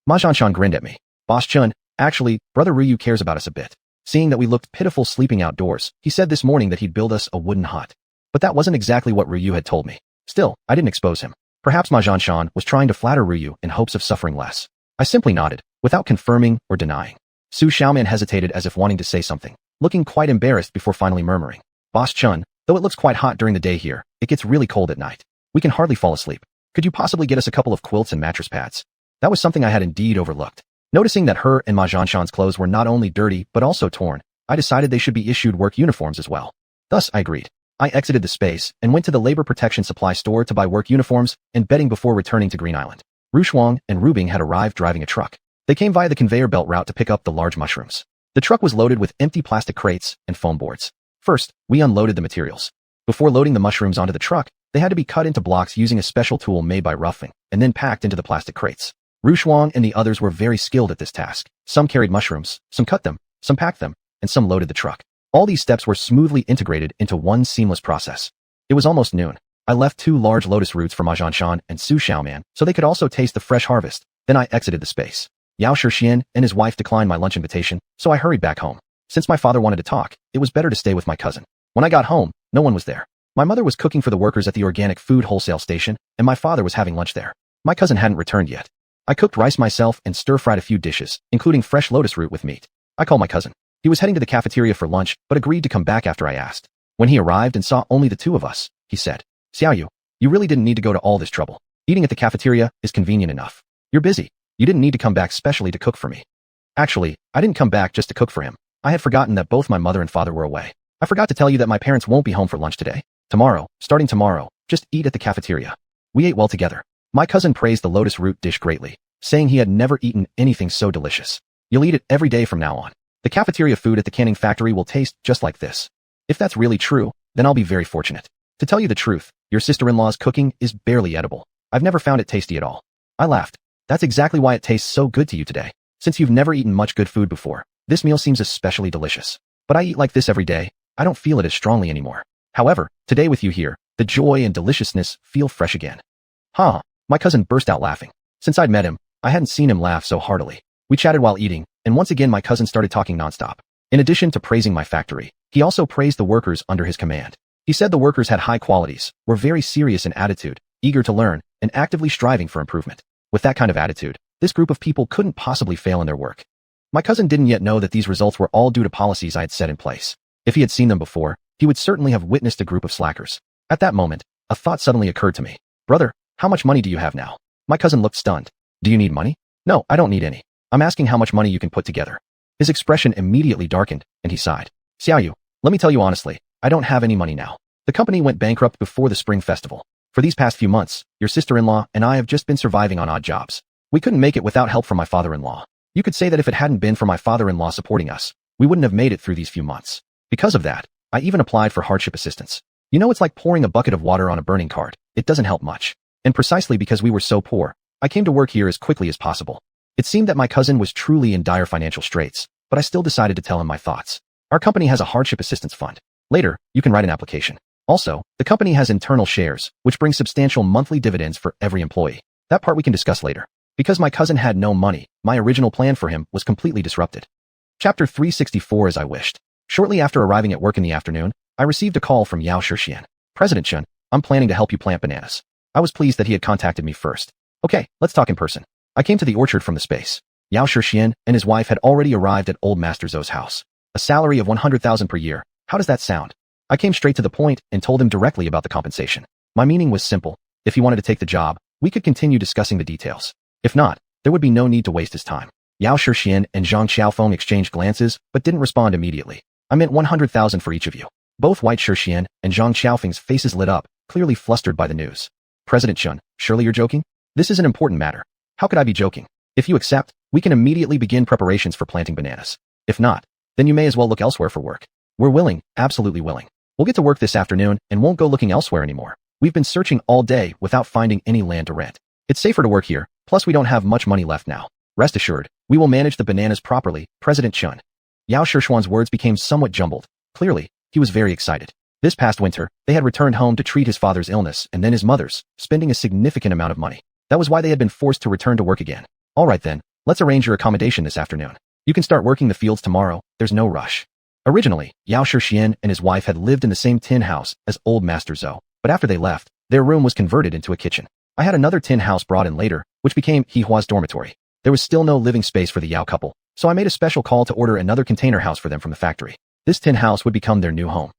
Ma Xianshan grinned at me. Boss Chun, actually, Brother Ryu cares about us a bit. Seeing that we looked pitiful sleeping outdoors, he said this morning that he'd build us a wooden hut. But that wasn't exactly what Ryu had told me. Still, I didn't expose him. Perhaps Ma Xianshan was trying to flatter Ryu in hopes of suffering less. I simply nodded, without confirming or denying. Su Xiaoman hesitated as if wanting to say something, looking quite embarrassed before finally murmuring. Boss Chun, though it looks quite hot during the day here, it gets really cold at night. We can hardly fall asleep. Could you possibly get us a couple of quilts and mattress pads? That was something I had indeed overlooked. Noticing that her and Ma Xianshan's clothes were not only dirty but also torn, I decided they should be issued work uniforms as well. Thus, I agreed. I exited the space and went to the labor protection supply store to buy work uniforms and bedding before returning to Green Island. Rushuang and Rubing had arrived driving a truck. They came via the conveyor belt route to pick up the large mushrooms. The truck was loaded with empty plastic crates and foam boards. First, we unloaded the materials. Before loading the mushrooms onto the truck, they had to be cut into blocks using a special tool made by Ruffing, and then packed into the plastic crates. Rushuang and the others were very skilled at this task. Some carried mushrooms, some cut them, some packed them, and some loaded the truck. All these steps were smoothly integrated into one seamless process. It was almost noon. I left 2 large lotus roots for Ma Xianshan and Su Xiaoman so they could also taste the fresh harvest. Then I exited the space. Xiuxian and his wife declined my lunch invitation, so I hurried back home. Since my father wanted to talk, it was better to stay with my cousin. When I got home, no one was there. My mother was cooking for the workers at the organic food wholesale station, and my father was having lunch there. My cousin hadn't returned yet. I cooked rice myself and stir-fried a few dishes, including fresh lotus root with meat. I called my cousin. He was heading to the cafeteria for lunch, but agreed to come back after I asked. When he arrived and saw only the two of us, he said, "Xiaoyu, you really didn't need to go to all this trouble. Eating at the cafeteria is convenient enough. You're busy. You didn't need to come back specially to cook for me." Actually, I didn't come back just to cook for him. I had forgotten that both my mother and father were away. I forgot to tell you that my parents won't be home for lunch today. Starting tomorrow, just eat at the cafeteria. We ate well together. My cousin praised the lotus root dish greatly, saying he had never eaten anything so delicious. You'll eat it every day from now on. The cafeteria food at the canning factory will taste just like this. If that's really true, then I'll be very fortunate. To tell you the truth, your sister-in-law's cooking is barely edible. I've never found it tasty at all. I laughed. That's exactly why it tastes so good to you today. Since you've never eaten much good food before, this meal seems especially delicious. But I eat like this every day. I don't feel it as strongly anymore. However, today with you here, the joy and deliciousness feel fresh again. Ha! My cousin burst out laughing. Since I'd met him, I hadn't seen him laugh so heartily. We chatted while eating, and once again my cousin started talking nonstop. In addition to praising my factory, he also praised the workers under his command. He said the workers had high qualities, were very serious in attitude, eager to learn, and actively striving for improvement. With that kind of attitude, this group of people couldn't possibly fail in their work. My cousin didn't yet know that these results were all due to policies I had set in place. If he had seen them before, he would certainly have witnessed a group of slackers. At that moment, a thought suddenly occurred to me. "Brother, how much money do you have now?" My cousin looked stunned. "Do you need money?" "No, I don't need any. I'm asking how much money you can put together." His expression immediately darkened, and he sighed. "Xiaoyu, let me tell you honestly, I don't have any money now. The company went bankrupt before the Spring Festival. For these past few months, your sister-in-law and I have just been surviving on odd jobs. We couldn't make it without help from my father-in-law. You could say that if it hadn't been for my father-in-law supporting us, we wouldn't have made it through these few months. Because of that, I even applied for hardship assistance. You know, it's like pouring a bucket of water on a burning cart. It doesn't help much. And precisely because we were so poor, I came to work here as quickly as possible. It seemed that my cousin was truly in dire financial straits, but I still decided to tell him my thoughts. Our company has a hardship assistance fund. Later, you can write an application. Also, the company has internal shares, which bring substantial monthly dividends for every employee. That part we can discuss later. Because my cousin had no money, my original plan for him was completely disrupted. Chapter 364 as I wished. Shortly after arriving at work in the afternoon, I received a call from xiuxian. "President Chen, I'm planning to help you plant bananas." I was pleased that he had contacted me first. "Okay, let's talk in person." I came to the orchard from the space. Xiuxian and his wife had already arrived at Old Master Zhou's house. A salary of 100,000 per year. How does that sound? I came straight to the point and told him directly about the compensation. My meaning was simple. If he wanted to take the job, we could continue discussing the details. If not, there would be no need to waste his time. Xiuxian and Zhang Xiaofeng exchanged glances, but didn't respond immediately. "I meant 100,000 for each of you." Both White Xiuxian and Zhang Xiaofeng's faces lit up, clearly flustered by the news. "President Chen, surely you're joking? This is an important matter." "How could I be joking? If you accept, we can immediately begin preparations for planting bananas. If not, then you may as well look elsewhere for work." "We're willing, absolutely willing. We'll get to work this afternoon and won't go looking elsewhere anymore. We've been searching all day without finding any land to rent. It's safer to work here, plus we don't have much money left now. Rest assured, we will manage the bananas properly, President Chen." Xuanhuan's words became somewhat jumbled. Clearly, he was very excited. This past winter, they had returned home to treat his father's illness and then his mother's, spending a significant amount of money. That was why they had been forced to return to work again. "All right then, let's arrange your accommodation this afternoon. You can start working the fields tomorrow, there's no rush." Originally, Xiuxian and his wife had lived in the same tin house as Old Master Zhou, but after they left, their room was converted into a kitchen. I had another tin house brought in later, which became Hehua's dormitory. There was still no living space for the Yao couple, so I made a special call to order another container house for them from the factory. This tin house would become their new home.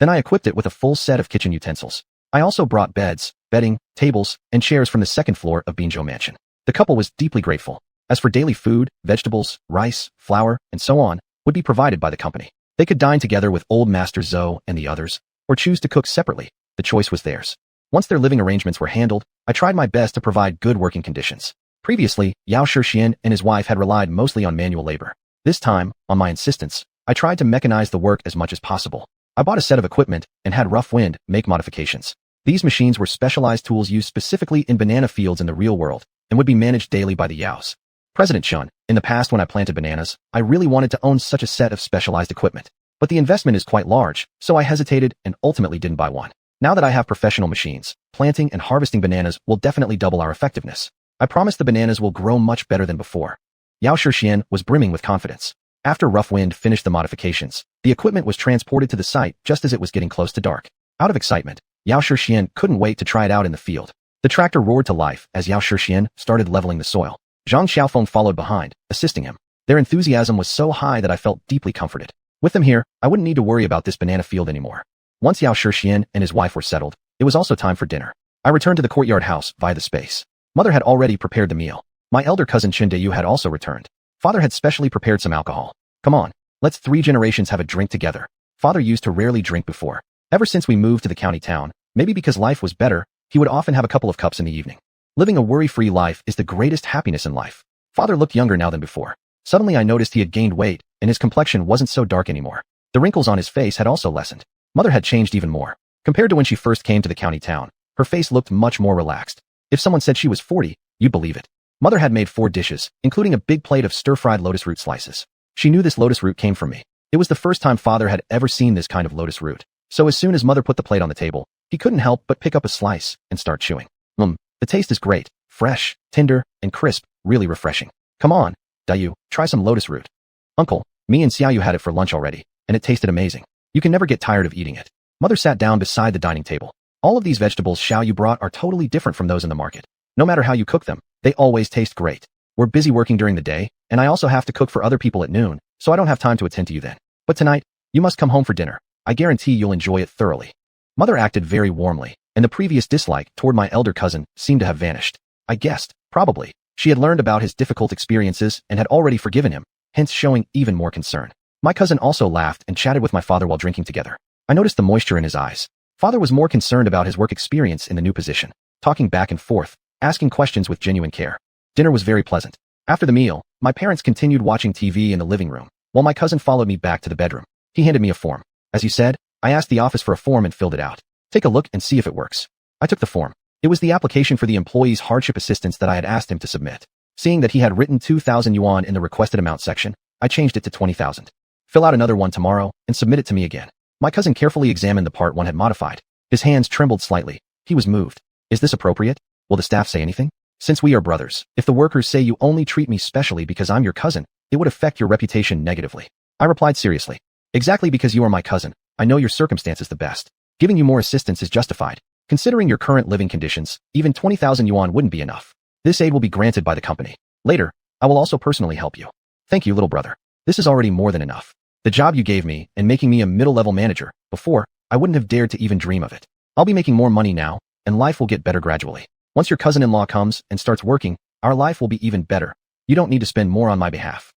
Then I equipped it with a full set of kitchen utensils. I also brought beds, bedding, tables, and chairs from the second floor of Binzhou Mansion. The couple was deeply grateful. As for daily food, vegetables, rice, flour, and so on, would be provided by the company. They could dine together with Old Master Zhou and the others, or choose to cook separately. The choice was theirs. Once their living arrangements were handled, I tried my best to provide good working conditions. Previously, Xiuxian and his wife had relied mostly on manual labor. This time, on my insistence, I tried to mechanize the work as much as possible. I bought a set of equipment and had Rough Wind make modifications. These machines were specialized tools used specifically in banana fields in the real world and would be managed daily by the Yaos. President Chen, in the past when I planted bananas, I really wanted to own such a set of specialized equipment. But the investment is quite large, so I hesitated and ultimately didn't buy one. Now that I have professional machines, planting and harvesting bananas will definitely double our effectiveness. I promise the bananas will grow much better than before. Xiuxian was brimming with confidence. After Rough Wind finished the modifications, the equipment was transported to the site just as it was getting close to dark. Out of excitement, xiuxian couldn't wait to try it out in the field. The tractor roared to life as xiuxian started leveling the soil. Zhang Xiaofeng followed behind, assisting him. Their enthusiasm was so high that I felt deeply comforted. With them here, I wouldn't need to worry about this banana field anymore. Once xiuxian and his wife were settled, it was also time for dinner. I returned to the courtyard house via the space. Mother had already prepared the meal. My elder cousin Chindayu had also returned. Father had specially prepared some alcohol. Come on, let's 3 generations have a drink together. Father used to rarely drink before. Ever since we moved to the county town, maybe because life was better, he would often have a couple of cups in the evening. Living a worry-free life is the greatest happiness in life. Father looked younger now than before. Suddenly I noticed he had gained weight, and his complexion wasn't so dark anymore. The wrinkles on his face had also lessened. Mother had changed even more. Compared to when she first came to the county town, her face looked much more relaxed. If someone said she was 40, you'd believe it. Mother had made 4 dishes, including a big plate of stir-fried lotus root slices. She knew this lotus root came from me. It was the first time Father had ever seen this kind of lotus root. So as soon as Mother put the plate on the table, he couldn't help but pick up a slice and start chewing. The taste is great, fresh, tender, and crisp, really refreshing. Come on, Dayu, try some lotus root. Uncle, me and Xiaoyu had it for lunch already, and it tasted amazing. You can never get tired of eating it. Mother sat down beside the dining table. All of these vegetables Xiaoyu brought are totally different from those in the market. No matter how you cook them, they always taste great. We're busy working during the day, and I also have to cook for other people at noon, so I don't have time to attend to you then. But tonight, you must come home for dinner. I guarantee you'll enjoy it thoroughly. Mother acted very warmly, and the previous dislike toward my elder cousin seemed to have vanished. I guessed, probably, she had learned about his difficult experiences and had already forgiven him, hence showing even more concern. My cousin also laughed and chatted with my father while drinking together. I noticed the moisture in his eyes. Father was more concerned about his work experience in the new position, talking back and forth, asking questions with genuine care. Dinner was very pleasant. After the meal, my parents continued watching TV in the living room, while my cousin followed me back to the bedroom. He handed me a form. As you said, I asked the office for a form and filled it out. Take a look and see if it works. I took the form. It was the application for the employee's hardship assistance that I had asked him to submit. Seeing that he had written 2,000 yuan in the requested amount section, I changed it to 20,000. Fill out another one tomorrow and submit it to me again. My cousin carefully examined the part one had modified. His hands trembled slightly. He was moved. Is this appropriate? Will the staff say anything? Since we are brothers, if the workers say you only treat me specially because I'm your cousin, it would affect your reputation negatively. I replied seriously. Exactly because you are my cousin, I know your circumstances the best. Giving you more assistance is justified. Considering your current living conditions, even 20,000 yuan wouldn't be enough. This aid will be granted by the company. Later, I will also personally help you. Thank you, little brother. This is already more than enough. The job you gave me and making me a middle-level manager, before, I wouldn't have dared to even dream of it. I'll be making more money now, and life will get better gradually. Once your cousin-in-law comes and starts working, our life will be even better. You don't need to spend more on my behalf.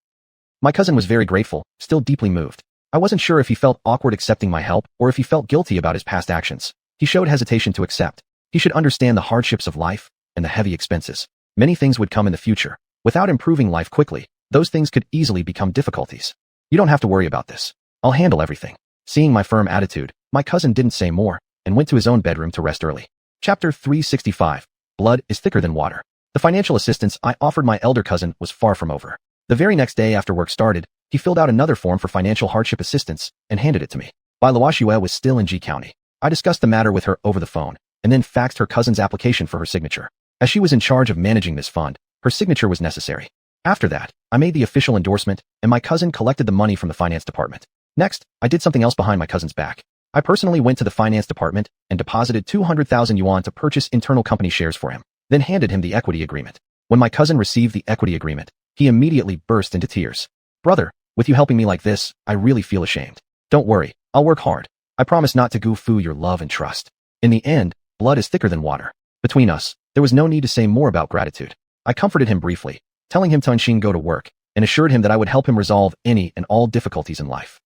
My cousin was very grateful, still deeply moved. I wasn't sure if he felt awkward accepting my help or if he felt guilty about his past actions. He showed hesitation to accept. He should understand the hardships of life and the heavy expenses. Many things would come in the future. Without improving life quickly, those things could easily become difficulties. You don't have to worry about this. I'll handle everything. Seeing my firm attitude, my cousin didn't say more and went to his own bedroom to rest early. Chapter 365. Blood is thicker than water. The financial assistance I offered my elder cousin was far from over. The very next day after work started, he filled out another form for financial hardship assistance and handed it to me. Bai Luoxue was still in G County. I discussed the matter with her over the phone and then faxed her cousin's application for her signature. As she was in charge of managing this fund, her signature was necessary. After that, I made the official endorsement and my cousin collected the money from the finance department. Next, I did something else behind my cousin's back. I personally went to the finance department and deposited 200,000 yuan to purchase internal company shares for him, then handed him the equity agreement. When my cousin received the equity agreement, he immediately burst into tears. Brother, with you helping me like this, I really feel ashamed. Don't worry, I'll work hard. I promise not to goof your love and trust. In the end, blood is thicker than water. Between us, there was no need to say more about gratitude. I comforted him briefly, telling him to go to work, and assured him that I would help him resolve any and all difficulties in life.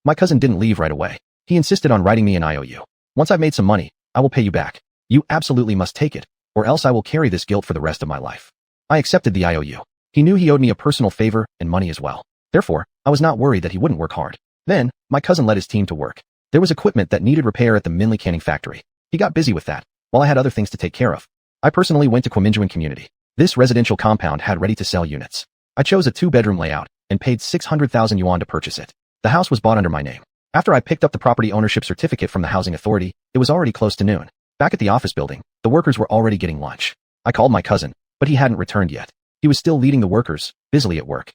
My cousin didn't leave right away. He insisted on writing me an IOU. Once I've made some money, I will pay you back. You absolutely must take it, or else I will carry this guilt for the rest of my life. I accepted the IOU. He knew he owed me a personal favor and money as well. Therefore, I was not worried that he wouldn't work hard. Then, my cousin led his team to work. There was equipment that needed repair at the Minli canning factory. He got busy with that, while I had other things to take care of. I personally went to Quaminjuan community. This residential compound had ready-to-sell units. I chose a 2-bedroom layout and paid 600,000 yuan to purchase it. The house was bought under my name. After I picked up the property ownership certificate from the housing authority, it was already close to noon. Back at the office building, the workers were already getting lunch. I called my cousin, but he hadn't returned yet. He was still leading the workers, busily at work.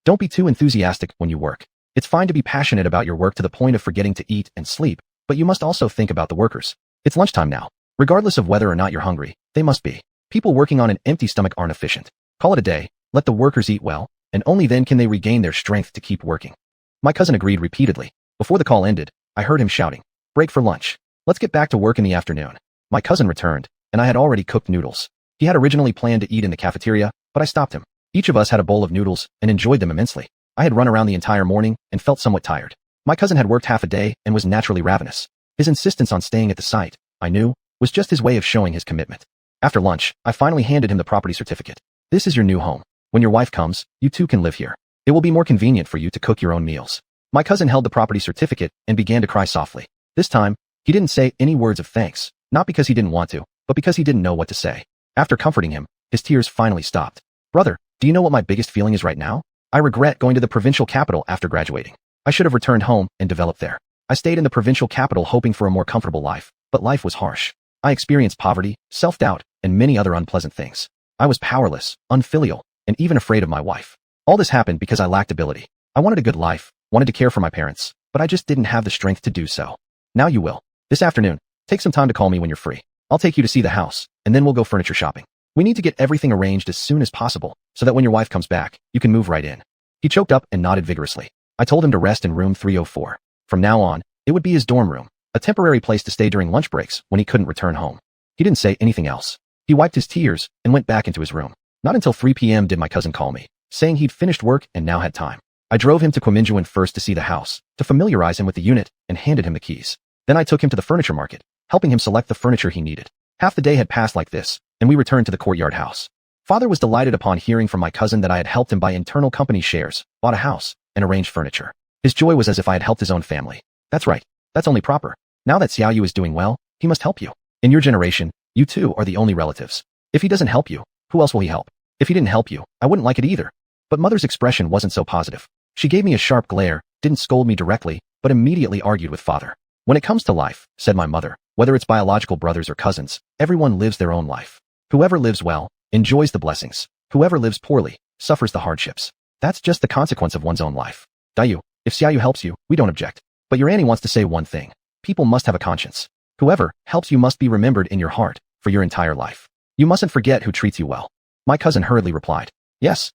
Don't be too enthusiastic when you work. It's fine to be passionate about your work to the point of forgetting to eat and sleep, But you must also think about the workers. It's lunchtime now. Regardless of whether or not you're hungry, they must be. People working on an empty stomach aren't efficient. Call it a day, let the workers eat well, and only then can they regain their strength to keep working. My cousin agreed repeatedly. Before the call ended, I heard him shouting, "Break for lunch. Let's get back to work in the afternoon." My cousin returned, and I had already cooked noodles. He had originally planned to eat in the cafeteria, but I stopped him. Each of us had a bowl of noodles and enjoyed them immensely. I had run around the entire morning and felt somewhat tired. My cousin had worked half a day and was naturally ravenous. His insistence on staying at the site, I knew, was just his way of showing his commitment. After lunch, I finally handed him the property certificate. "This is your new home. When your wife comes, you too can live here. It will be more convenient for you to cook your own meals." My cousin held the property certificate and began to cry softly. This time, he didn't say any words of thanks, not because he didn't want to, but because he didn't know what to say. After comforting him, his tears finally stopped. "Brother, do you know what my biggest feeling is right now? I regret going to the provincial capital after graduating. I should have returned home and developed there. I stayed in the provincial capital hoping for a more comfortable life, but life was harsh. I experienced poverty, self-doubt, and many other unpleasant things. I was powerless, unfilial, and even afraid of my wife. All this happened because I lacked ability. I wanted a good life, wanted to care for my parents, but I just didn't have the strength to do so. Now you will. This afternoon, take some time to call me when you're free. I'll take you to see the house, and then we'll go furniture shopping. We need to get everything arranged as soon as possible, so that when your wife comes back, you can move right in." He choked up and nodded vigorously. I told him to rest in room 304. From now on, it would be his dorm room, a temporary place to stay during lunch breaks when he couldn't return home. He didn't say anything else. He wiped his tears and went back into his room. Not until 3 p.m. did my cousin call me, saying he'd finished work and now had time. I drove him to xiuxian first to see the house, to familiarize him with the unit, and handed him the keys. Then I took him to the furniture market, helping him select the furniture he needed. Half the day had passed like this, and we returned to the courtyard house. Father was delighted upon hearing from my cousin that I had helped him buy internal company shares, bought a house, and arranged furniture. His joy was as if I had helped his own family. "That's right. That's only proper. Now that Xiaoyu is doing well, he must help you. In your generation, you two are the only relatives. If he doesn't help you, who else will he help? If he didn't help you, I wouldn't like it either." But Mother's expression wasn't so positive. She gave me a sharp glare, didn't scold me directly, but immediately argued with Father. "When it comes to life," said my mother, "whether it's biological brothers or cousins, everyone lives their own life. Whoever lives well, enjoys the blessings. Whoever lives poorly, suffers the hardships. That's just the consequence of one's own life. Dayu, if Xiaoyu helps you, we don't object. But your auntie wants to say one thing. People must have a conscience. Whoever helps you must be remembered in your heart for your entire life. You mustn't forget who treats you well." My cousin hurriedly replied, Yes,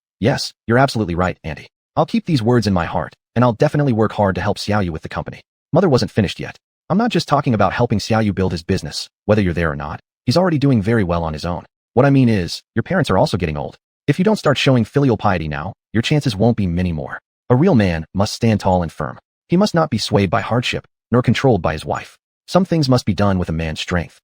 you're absolutely right, auntie. I'll keep these words in my heart, and I'll definitely work hard to help Xiaoyu with the company." Mother wasn't finished yet. "I'm not just talking about helping Xiaoyu build his business, whether you're there or not. He's already doing very well on his own. What I mean is, your parents are also getting old. If you don't start showing filial piety now, your chances won't be many more. A real man must stand tall and firm. He must not be swayed by hardship, nor controlled by his wife. Some things must be done with a man's strength."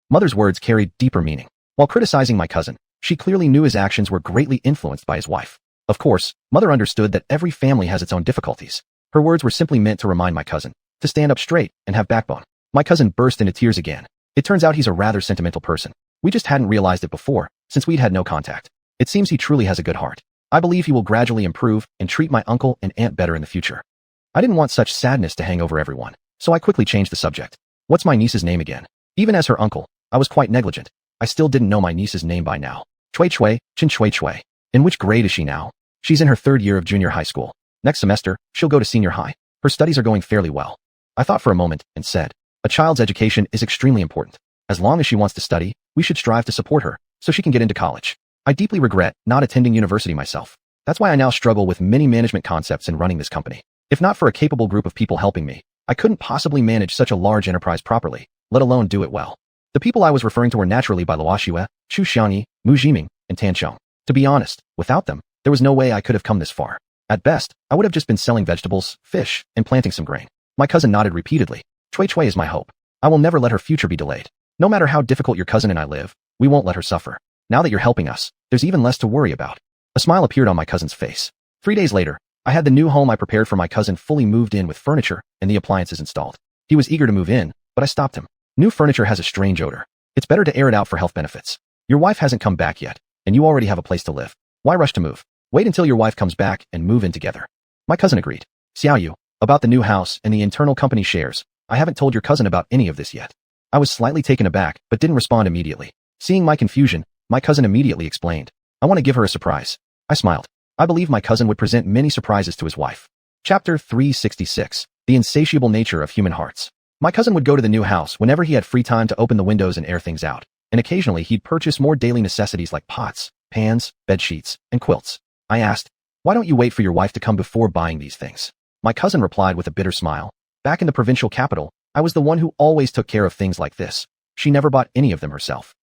Mother's words carried deeper meaning. While criticizing my cousin, she clearly knew his actions were greatly influenced by his wife. Of course, Mother understood that every family has its own difficulties. Her words were simply meant to remind my cousin to stand up straight and have backbone. My cousin burst into tears again. It turns out he's a rather sentimental person. We just hadn't realized it before, since we'd had no contact. It seems he truly has a good heart. I believe he will gradually improve and treat my uncle and aunt better in the future. I didn't want such sadness to hang over everyone, so I quickly changed the subject. "What's my niece's name again?" Even as her uncle, I was quite negligent. I still didn't know my niece's name by now. Chin Chui. In which grade is she now?" "She's in her 3rd year of junior high school. Next semester, she'll go to senior high. Her studies are going fairly well." I thought for a moment and said, "A child's education is extremely important. As long as she wants to study, we should strive to support her, so she can get into college. I deeply regret not attending university myself. That's why I now struggle with many management concepts in running this company. If not for a capable group of people helping me, I couldn't possibly manage such a large enterprise properly, let alone do it well." The people I was referring to were naturally by Luoxue, Xiuxian, Mu Jiming, and Tancheng. To be honest, without them, there was no way I could have come this far. At best, I would have just been selling vegetables, fish, and planting some grain. My cousin nodded repeatedly. Chui is my hope. I will never let her future be delayed. No matter how difficult your cousin and I live, we won't let her suffer. Now that you're helping us, there's even less to worry about." A smile appeared on my cousin's face. 3 days later, I had the new home I prepared for my cousin fully moved in with furniture and the appliances installed. He was eager to move in, but I stopped him. "New furniture has a strange odor. It's better to air it out for health benefits. Your wife hasn't come back yet, and you already have a place to live. Why rush to move? Wait until your wife comes back and move in together." My cousin agreed. "Xiaoyu, about the new house and the internal company shares, I haven't told your cousin about any of this yet." I was slightly taken aback, but didn't respond immediately. Seeing my confusion, my cousin immediately explained, "I want to give her a surprise." I smiled. I believe my cousin would present many surprises to his wife. Chapter 366. The Insatiable Nature of Human Hearts. My cousin would go to the new house whenever he had free time to open the windows and air things out, and occasionally he'd purchase more daily necessities like pots, pans, bed sheets, and quilts. I asked, "Why don't you wait for your wife to come before buying these things?" My cousin replied with a bitter smile, "Back in the provincial capital, I was the one who always took care of things like this. She never bought any of them herself."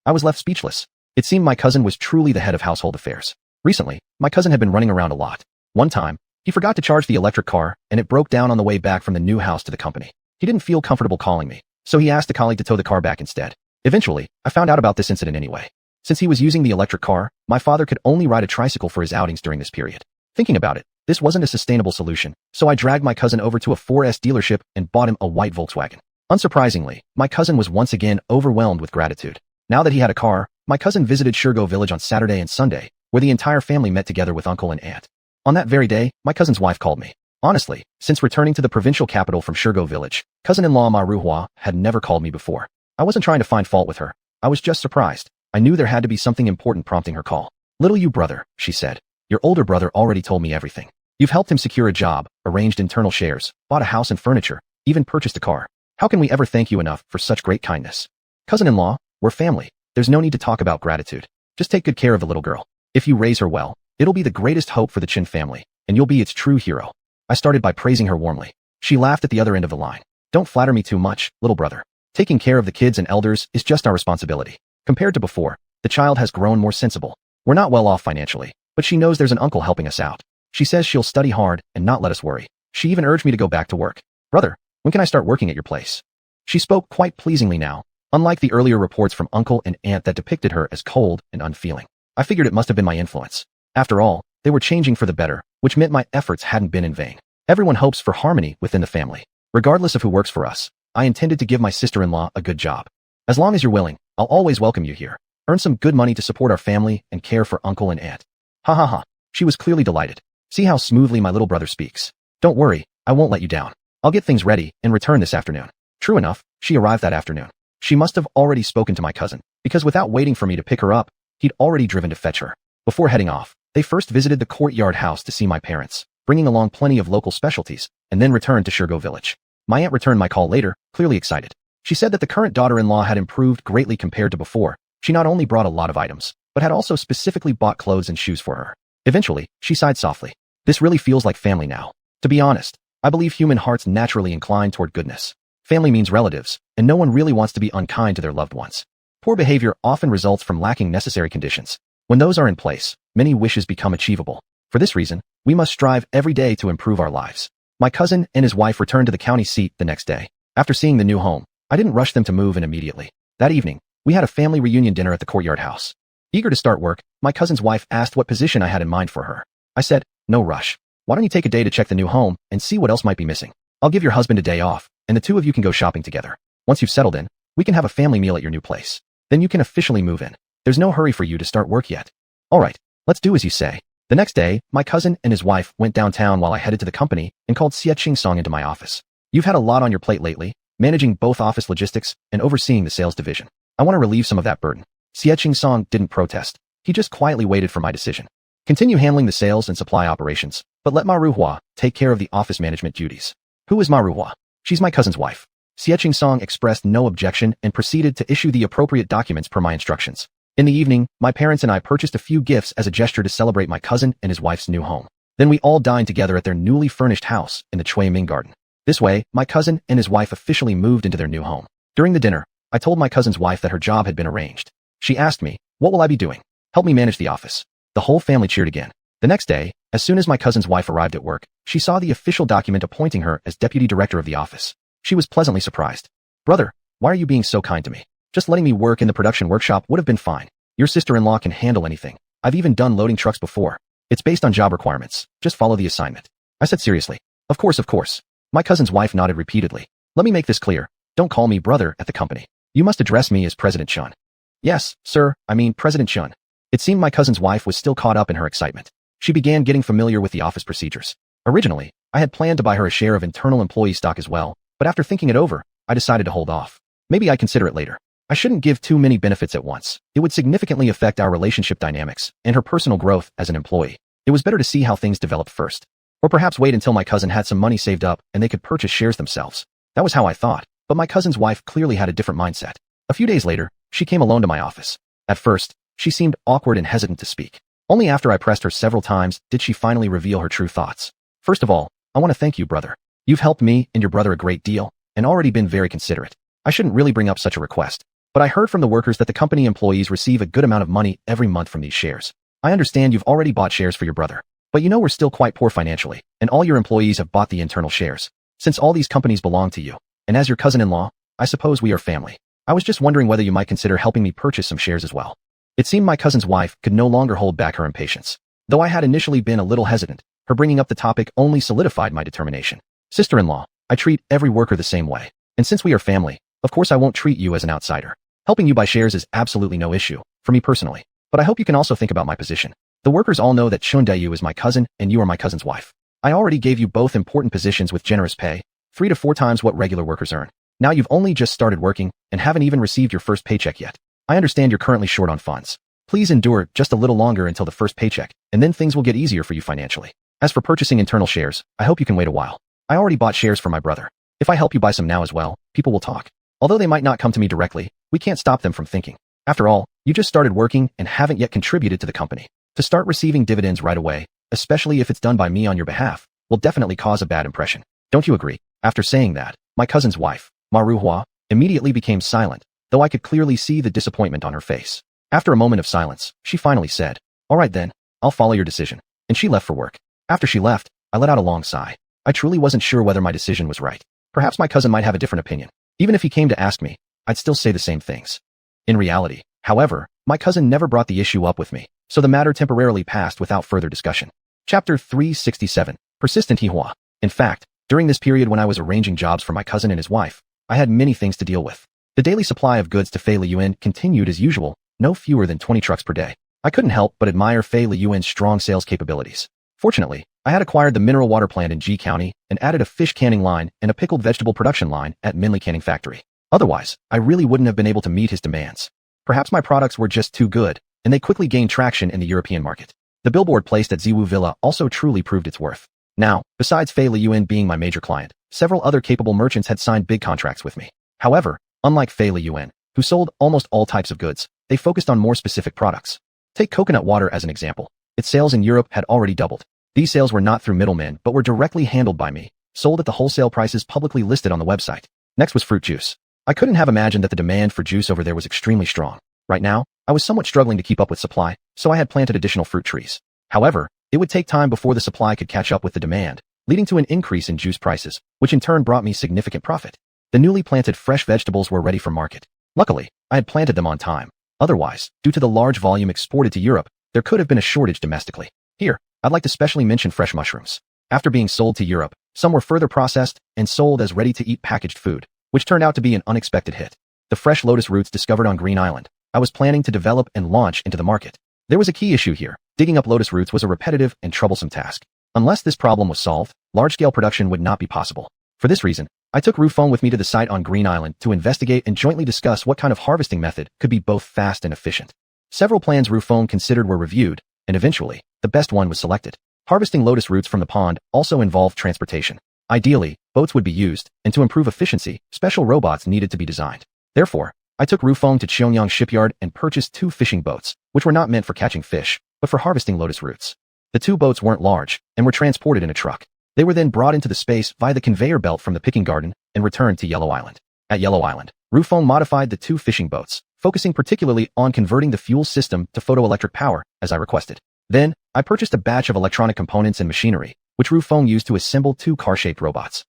I was left speechless. It seemed my cousin was truly the head of household affairs. Recently, my cousin had been running around a lot. One time, he forgot to charge the electric car, and it broke down on the way back from the new house to the company. He didn't feel comfortable calling me, so he asked a colleague to tow the car back instead. Eventually, I found out about this incident anyway. Since he was using the electric car, my father could only ride a tricycle for his outings during this period. Thinking about it, this wasn't a sustainable solution, so I dragged my cousin over to a 4S dealership and bought him a white Volkswagen. Unsurprisingly, my cousin was once again overwhelmed with gratitude. Now that he had a car, my cousin visited Xiuxian village on Saturday and Sunday, where the entire family met together with uncle and aunt. On that very day, my cousin's wife called me. Honestly, since returning to the provincial capital from Xiuxian village, cousin-in-law Ma Ruhua had never called me before. I wasn't trying to find fault with her. I was just surprised. I knew there had to be something important prompting her call. "Little you brother," she said. "Your older brother already told me everything. You've helped him secure a job, arranged internal shares, bought a house and furniture, even purchased a car. How can we ever thank you enough for such great kindness? Cousin-in-law, we're family. There's no need to talk about gratitude. Just take good care of the little girl. If you raise her well, it'll be the greatest hope for the Qin family, and you'll be its true hero." I started by praising her warmly. She laughed at the other end of the line. "Don't flatter me too much, little brother. Taking care of the kids and elders is just our responsibility. Compared to before, the child has grown more sensible. We're not well off financially, but she knows there's an uncle helping us out. She says she'll study hard and not let us worry. She even urged me to go back to work. Brother, when can I start working at your place?" She spoke quite pleasingly now, unlike the earlier reports from uncle and aunt that depicted her as cold and unfeeling. I figured it must have been my influence. After all, they were changing for the better, which meant my efforts hadn't been in vain. Everyone hopes for harmony within the family. Regardless of who works for us, I intended to give my sister-in-law a good job. "As long as you're willing, I'll always welcome you here. Earn some good money to support our family and care for uncle and aunt." Ha ha ha. She was clearly delighted. "See how smoothly my little brother speaks. Don't worry, I won't let you down. I'll get things ready and return this afternoon." True enough, she arrived that afternoon. She must have already spoken to my cousin, because without waiting for me to pick her up, he'd already driven to fetch her. Before heading off, they first visited the courtyard house to see my parents, bringing along plenty of local specialties, and then returned to Xiuxian village. My aunt returned my call later, clearly excited. She said that the current daughter-in-law had improved greatly compared to before. She not only brought a lot of items, but had also specifically bought clothes and shoes for her. Eventually, she sighed softly. "This really feels like family now. To be honest, I believe human hearts naturally incline toward goodness. Family means relatives, and no one really wants to be unkind to their loved ones. Poor behavior often results from lacking necessary conditions. When those are in place, many wishes become achievable. For this reason, we must strive every day to improve our lives." My cousin and his wife returned to the county seat the next day. After seeing the new home, I didn't rush them to move in immediately. That evening, we had a family reunion dinner at the courtyard house. Eager to start work, my cousin's wife asked what position I had in mind for her. I said, "No rush. Why don't you take a day to check the new home and see what else might be missing? I'll give your husband a day off, and the two of you can go shopping together. Once you've settled in, we can have a family meal at your new place. Then you can officially move in. There's no hurry for you to start work yet." "All right, let's do as you say." The next day, my cousin and his wife went downtown while I headed to the company and called xiuxian into my office. "You've had a lot on your plate lately, managing both office logistics and overseeing the sales division. I want to relieve some of that burden." Xiuxian didn't protest. He just quietly waited for my decision. "Continue handling the sales and supply operations, but let Ma Ruhua take care of the office management duties." "Who is Ma Ruhua?" "She's my cousin's wife." Xiuxian expressed no objection and proceeded to issue the appropriate documents per my instructions. In the evening, my parents and I purchased a few gifts as a gesture to celebrate my cousin and his wife's new home. Then we all dined together at their newly furnished house in the Ming garden. This way, my cousin and his wife officially moved into their new home. During the dinner, I told my cousin's wife that her job had been arranged. She asked me, "What will I be doing?" "Help me manage the office." The whole family cheered again. The next day, as soon as my cousin's wife arrived at work, she saw the official document appointing her as deputy director of the office. She was pleasantly surprised. "Brother, why are you being so kind to me? Just letting me work in the production workshop would have been fine. Your sister-in-law can handle anything. I've even done loading trucks before. It's based on job requirements. Just follow the assignment." I said seriously, Of course, of course." My cousin's wife nodded repeatedly. "Let me make this clear. Don't call me brother at the company. You must address me as President Xian." "Yes, sir, I mean President Xian." It seemed my cousin's wife was still caught up in her excitement. She began getting familiar with the office procedures. Originally, I had planned to buy her a share of internal employee stock as well, but after thinking it over, I decided to hold off. Maybe I'd consider it later. I shouldn't give too many benefits at once. It would significantly affect our relationship dynamics and her personal growth as an employee. It was better to see how things developed first. Or perhaps wait until my cousin had some money saved up and they could purchase shares themselves. That was how I thought. but my cousin's wife clearly had a different mindset. A few days later, she came alone to my office. At first, she seemed awkward and hesitant to speak. Only after I pressed her several times did she finally reveal her true thoughts. First of all, I want to thank you, brother. You've helped me and your brother a great deal, and already been very considerate. I shouldn't really bring up such a request, but I heard from the workers that the company employees receive a good amount of money every month from these shares. I understand you've already bought shares for your brother, but you know we're still quite poor financially, and all your employees have bought the internal shares. Since all these companies belong to you, and as your cousin-in-law, I suppose we are family. I was just wondering whether you might consider helping me purchase some shares as well. It seemed my cousin's wife could no longer hold back her impatience. Though I had initially been a little hesitant, her bringing up the topic only solidified my determination. Sister-in-law, I treat every worker the same way, and since we are family, of course I won't treat you as an outsider. Helping you buy shares is absolutely no issue, for me personally, but I hope you can also think about my position. The workers all know that Xundayu is my cousin and you are my cousin's wife. I already gave you both important positions with generous pay, 3 to 4 times what regular workers earn. Now you've only just started working and haven't even received your first paycheck yet. I understand you're currently short on funds. Please endure just a little longer until the first paycheck, and then things will get easier for you financially. As for purchasing internal shares, I hope you can wait a while. I already bought shares for my brother. If I help you buy some now as well, people will talk. Although they might not come to me directly, we can't stop them from thinking. After all, you just started working and haven't yet contributed to the company. To start receiving dividends right away, especially if it's done by me on your behalf, will definitely cause a bad impression. Don't you agree? After saying that, my cousin's wife, Maruhua, immediately became silent, though I could clearly see the disappointment on her face. After a moment of silence, she finally said, "All right then, I'll follow your decision," and she left for work. After she left, I let out a long sigh. I truly wasn't sure whether my decision was right. Perhaps my cousin might have a different opinion. Even if he came to ask me, I'd still say the same things. In reality, however, my cousin never brought the issue up with me, so the matter temporarily passed without further discussion. Chapter 367. Persistent Hihua. In fact, during this period when I was arranging jobs for my cousin and his wife, I had many things to deal with. The daily supply of goods to Fei Liyuan continued as usual, no fewer than 20 trucks per day. I couldn't help but admire Fei Liyuan's strong sales capabilities. Fortunately, I had acquired the mineral water plant in Ji County and added a fish canning line and a pickled vegetable production line at Minli Canning Factory. Otherwise, I really wouldn't have been able to meet his demands. Perhaps my products were just too good, and they quickly gained traction in the European market. The billboard placed at Ziwu Villa also truly proved its worth. Now, besides Fei Liyuan being my major client, several other capable merchants had signed big contracts with me. However, unlike Fei Liyuan, who sold almost all types of goods, they focused on more specific products. Take coconut water as an example. Its sales in Europe had already doubled. These sales were not through middlemen but were directly handled by me, sold at the wholesale prices publicly listed on the website. Next was fruit juice. I couldn't have imagined that the demand for juice over there was extremely strong. Right now, I was somewhat struggling to keep up with supply, so I had planted additional fruit trees. However, it would take time before the supply could catch up with the demand, leading to an increase in juice prices, which in turn brought me significant profit. The newly planted fresh vegetables were ready for market. Luckily, I had planted them on time. Otherwise, due to the large volume exported to Europe, there could have been a shortage domestically. Here, I'd like to specially mention fresh mushrooms. After being sold to Europe, some were further processed and sold as ready-to-eat packaged food, which turned out to be an unexpected hit. The fresh lotus roots discovered on Green Island, I was planning to develop and launch into the market. There was a key issue here. Digging up lotus roots was a repetitive and troublesome task. Unless this problem was solved, large-scale production would not be possible. For this reason, I took Rufeng with me to the site on Green Island to investigate and jointly discuss what kind of harvesting method could be both fast and efficient. Several plans Rufeng considered were reviewed, and eventually, the best one was selected. Harvesting lotus roots from the pond also involved transportation. Ideally, boats would be used, and to improve efficiency, special robots needed to be designed. Therefore, I took Rufeng to Xiuxian shipyard and purchased 2 fishing boats, which were not meant for catching fish, but for harvesting lotus roots. The 2 boats weren't large, and were transported in a truck. They were then brought into the space via the conveyor belt from the picking garden and returned to Yellow Island. At Yellow Island, Rufeng modified the 2 fishing boats, focusing particularly on converting the fuel system to photoelectric power, as I requested. Then, I purchased a batch of electronic components and machinery, which Rufeng used to assemble 2 car-shaped robots.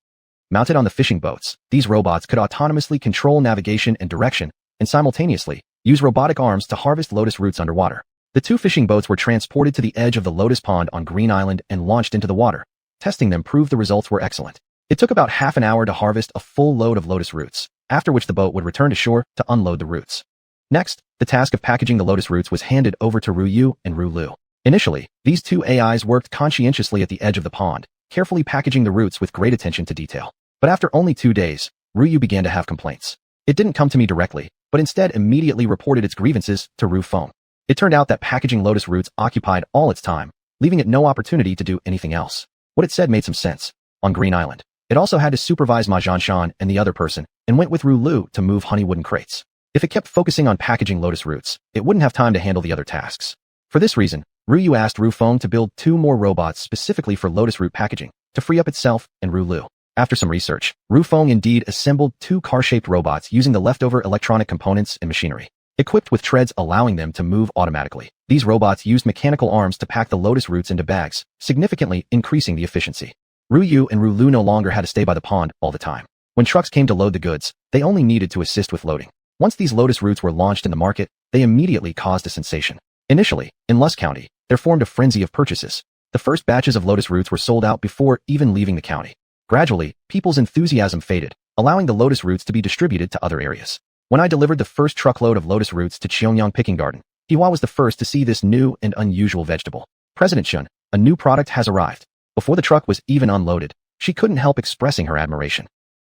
Mounted on the fishing boats, these robots could autonomously control navigation and direction, and simultaneously, use robotic arms to harvest lotus roots underwater. The 2 fishing boats were transported to the edge of the lotus pond on Green Island and launched into the water. Testing them proved the results were excellent. It took about half an hour to harvest a full load of lotus roots, after which the boat would return to shore to unload the roots. Next, the task of packaging the lotus roots was handed over to Ru Yu and Ru Lu. Initially, these 2 AIs worked conscientiously at the edge of the pond, carefully packaging the roots with great attention to detail. But after only 2 days, Ru Yu began to have complaints. It didn't come to me directly, but instead immediately reported its grievances to Rufeng. It turned out that packaging lotus roots occupied all its time, leaving it no opportunity to do anything else. What it said made some sense. On Green Island, It also had to supervise Ma Xianshan and the other person, and went with Ru Lu to move honey wooden crates. If it kept focusing on packaging lotus roots, it wouldn't have time to handle the other tasks. For this reason, Ru Yu asked Ru Feng to build 2 more robots specifically for lotus root packaging, to free up itself and Ru Lu. After some research, Ru Feng indeed assembled 2 car-shaped robots using the leftover electronic components and machinery, equipped with treads allowing them to move automatically. These robots used mechanical arms to pack the lotus roots into bags, significantly increasing the efficiency. Ru Yu and Ru Lu no longer had to stay by the pond all the time. When trucks came to load the goods, they only needed to assist with loading. Once these lotus roots were launched in the market, they immediately caused a sensation. Initially, in Lusk County, there formed a frenzy of purchases. The first batches of lotus roots were sold out before even leaving the county. Gradually, people's enthusiasm faded, allowing the lotus roots to be distributed to other areas. When I delivered the first truckload of lotus roots to Xiuxian Picking Garden, Hihua was the first to see this new and unusual vegetable. President Shun, a new product has arrived. Before the truck was even unloaded, she couldn't help expressing her admiration.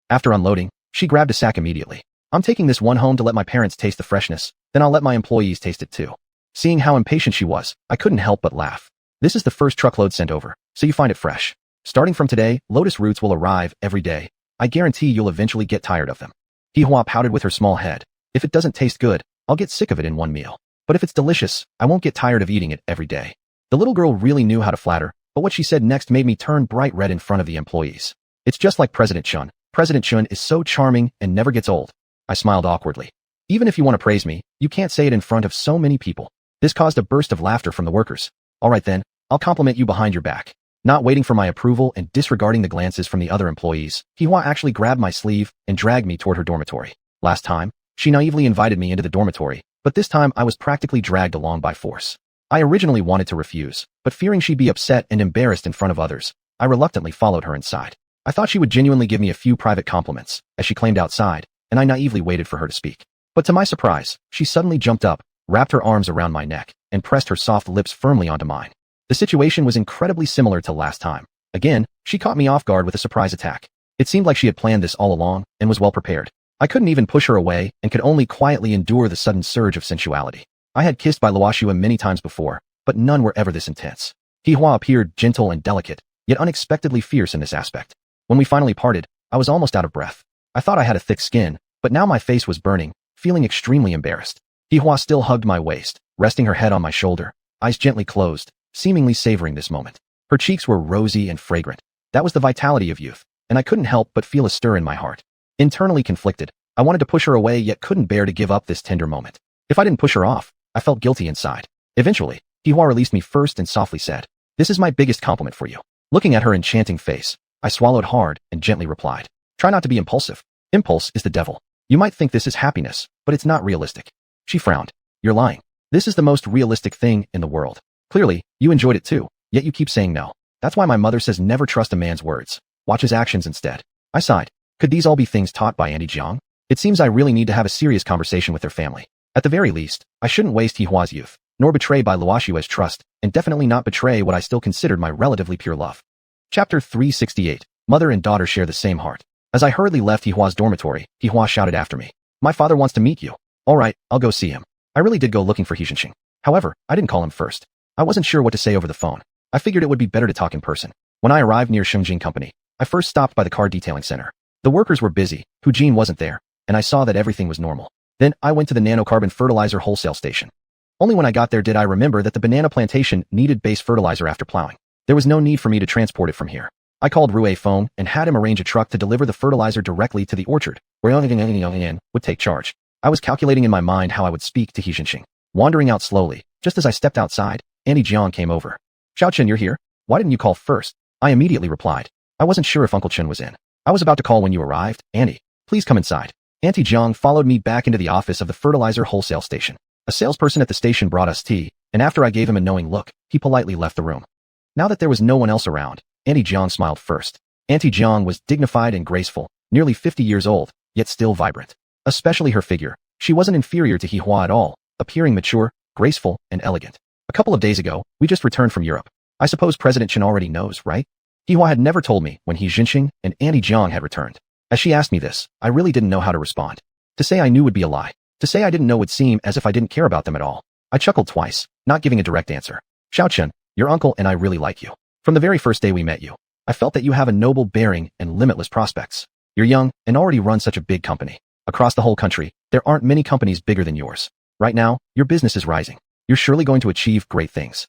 After unloading, she grabbed a sack immediately. I'm taking this one home to let my parents taste the freshness, then I'll let my employees taste it too. Seeing how impatient she was, I couldn't help but laugh. This is the first truckload sent over, so you find it fresh. Starting from today, lotus roots will arrive every day. I guarantee you'll eventually get tired of them. Hihua pouted with her small head. If it doesn't taste good, I'll get sick of it in one meal. But if it's delicious, I won't get tired of eating it every day. The little girl really knew how to flatter, but what she said next made me turn bright red in front of the employees. It's just like President Shun. President Shun is so charming and never gets old. I smiled awkwardly. Even if you want to praise me, you can't say it in front of so many people. This caused a burst of laughter from the workers. All right then, I'll compliment you behind your back. Not waiting for my approval and disregarding the glances from the other employees, Hihua actually grabbed my sleeve and dragged me toward her dormitory. Last time, she naively invited me into the dormitory, but this time I was practically dragged along by force. I originally wanted to refuse, but fearing she'd be upset and embarrassed in front of others, I reluctantly followed her inside. I thought she would genuinely give me a few private compliments, as she claimed outside, and I naively waited for her to speak. But to my surprise, she suddenly jumped up, wrapped her arms around my neck, and pressed her soft lips firmly onto mine. The situation was incredibly similar to last time. Again, she caught me off guard with a surprise attack. It seemed like she had planned this all along and was well prepared. I couldn't even push her away and could only quietly endure the sudden surge of sensuality. I had kissed by Luoxua many times before, but none were ever this intense. Hihua appeared gentle and delicate, yet unexpectedly fierce in this aspect. When we finally parted, I was almost out of breath. I thought I had a thick skin, but now my face was burning, feeling extremely embarrassed. Hihua still hugged my waist, resting her head on my shoulder, eyes gently closed, seemingly savoring this moment. Her cheeks were rosy and fragrant. That was the vitality of youth, and I couldn't help but feel a stir in my heart. Internally conflicted, I wanted to push her away yet couldn't bear to give up this tender moment. If I didn't push her off, I felt guilty inside. Eventually, Hihua released me first and softly said, "This is my biggest compliment for you." Looking at her enchanting face, I swallowed hard and gently replied, "Try not to be impulsive. Impulse is the devil. You might think this is happiness, but it's not realistic." She frowned. "You're lying. This is the most realistic thing in the world. Clearly, you enjoyed it too, yet you keep saying no. That's why my mother says never trust a man's words. Watch his actions instead." I sighed. Could these all be things taught by Auntie Jiang? It seems I really need to have a serious conversation with their family. At the very least, I shouldn't waste Hihua's youth, nor betray by Luoxua's trust, and definitely not betray what I still considered my relatively pure love. Chapter 368. Mother and daughter share the same heart. As I hurriedly left Hihua's dormitory, Hihua shouted after me, "My father wants to meet you." "All right, I'll go see him." I really did go looking for xiuxian. However, I didn't call him first. I wasn't sure what to say over the phone. I figured it would be better to talk in person. When I arrived near Shungjin Company, I first stopped by the car detailing center. The workers were busy, Hujin wasn't there, and I saw that everything was normal. Then, I went to the nanocarbon fertilizer wholesale station. Only when I got there did I remember that the banana plantation needed base fertilizer after plowing. There was no need for me to transport it from here. I called Rue Feng and had him arrange a truck to deliver the fertilizer directly to the orchard, where Yang would take charge. I was calculating in my mind how I would speak to xiuxian. Wandering out slowly, just as I stepped outside, Auntie Jiang came over. "Xiaochen, you're here? Why didn't you call first?" I immediately replied. I wasn't sure if Uncle Chen was in. "I was about to call when you arrived. Auntie, please come inside." Auntie Jiang followed me back into the office of the fertilizer wholesale station. A salesperson at the station brought us tea, and after I gave him a knowing look, he politely left the room. Now that there was no one else around, Auntie Jiang smiled first. Auntie Jiang was dignified and graceful, nearly 50 years old, yet still vibrant. Especially her figure. She wasn't inferior to Hihua at all, appearing mature, graceful, and elegant. "A couple of days ago, we just returned from Europe. I suppose President Chen already knows, right?" Hihua had never told me when xiuxian and Auntie Jiang had returned. As she asked me this, I really didn't know how to respond. To say I knew would be a lie. To say I didn't know would seem as if I didn't care about them at all. I chuckled twice, not giving a direct answer. "Xiaochen, your uncle and I really like you. From the very first day we met you. I felt that you have a noble bearing and limitless prospects. You're young and already run such a big company. Across the whole country, there aren't many companies bigger than yours. Right now, your business is rising. You're surely going to achieve great things.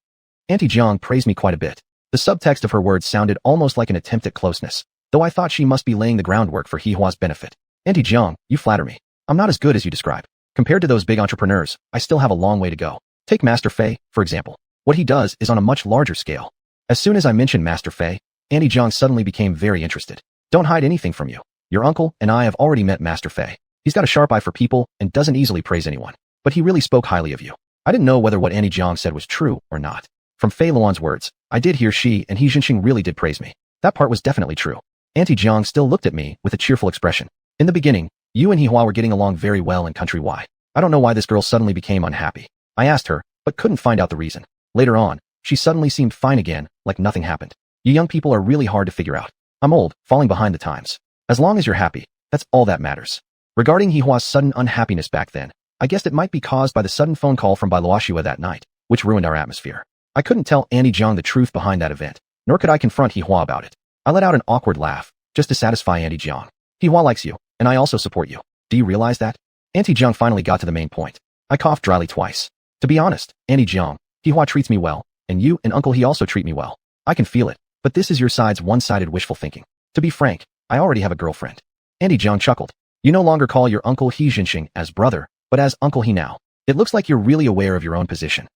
Auntie Jiang praised me quite a bit. The subtext of her words sounded almost like an attempt at closeness, though I thought she must be laying the groundwork for Hihua's benefit. Auntie Jiang, you flatter me. I'm not as good as you describe. Compared to those big entrepreneurs, I still have a long way to go. Take Master Fei, for example. What he does is on a much larger scale. As soon as I mentioned Master Fei, Auntie Jiang suddenly became very interested. Don't hide anything from you. Your uncle and I have already met Master Fei. He's got a sharp eye for people and doesn't easily praise anyone. But he really spoke highly of you. I didn't know whether what Auntie Jiang said was true or not. From Fei Luan's words, I did hear she and He Jinxing really did praise me. That part was definitely true. Auntie Jiang still looked at me with a cheerful expression. In the beginning, you and Hihua were getting along very well in Country Y. I don't know why this girl suddenly became unhappy. I asked her, but couldn't find out the reason. Later on, she suddenly seemed fine again, like nothing happened. You young people are really hard to figure out. I'm old, falling behind the times. As long as you're happy, that's all that matters. Regarding Hihua's sudden unhappiness back then, I guessed it might be caused by the sudden phone call from Bai Luoxua that night, which ruined our atmosphere. I couldn't tell Auntie Jiang the truth behind that event, nor could I confront Hihua about it. I let out an awkward laugh, just to satisfy Auntie Jiang. Hihua likes you, and I also support you. Do you realize that? Auntie Jiang finally got to the main point. I coughed dryly twice. To be honest, Auntie Jiang, Hihua treats me well, and you and Uncle He also treat me well. I can feel it, but this is your side's one-sided wishful thinking. To be frank, I already have a girlfriend. Auntie Jiang chuckled. You no longer call your Uncle He Jinxing as brother, but as Uncle He now. It looks like you're really aware of your own position.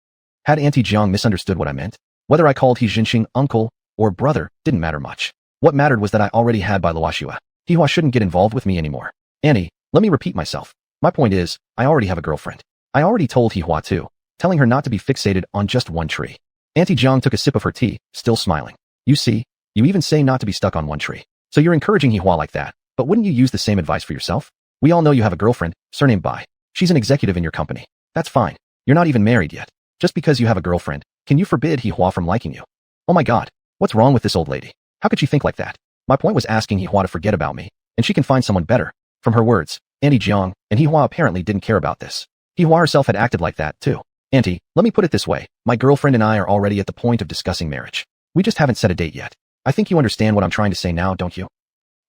Had Auntie Jiang misunderstood what I meant? Whether I called He Jinxing uncle or brother didn't matter much. What mattered was that I already had Bai Luoxua. Hihua shouldn't get involved with me anymore. Auntie, let me repeat myself. My point is, I already have a girlfriend. I already told Hihua too, telling her not to be fixated on just one tree. Auntie Jiang took a sip of her tea, still smiling. You see, you even say not to be stuck on one tree. So you're encouraging Hihua like that, but wouldn't you use the same advice for yourself? We all know you have a girlfriend, surnamed Bai. She's an executive in your company. That's fine. You're not even married yet. Just because you have a girlfriend, can you forbid Hihua from liking you? Oh my god, what's wrong with this old lady? How could she think like that? My point was asking Hihua to forget about me, and she can find someone better. From her words, Auntie Jiang and Hihua apparently didn't care about this. Hihua herself had acted like that, too. Auntie, let me put it this way. My girlfriend and I are already at the point of discussing marriage. We just haven't set a date yet. I think you understand what I'm trying to say now, don't you?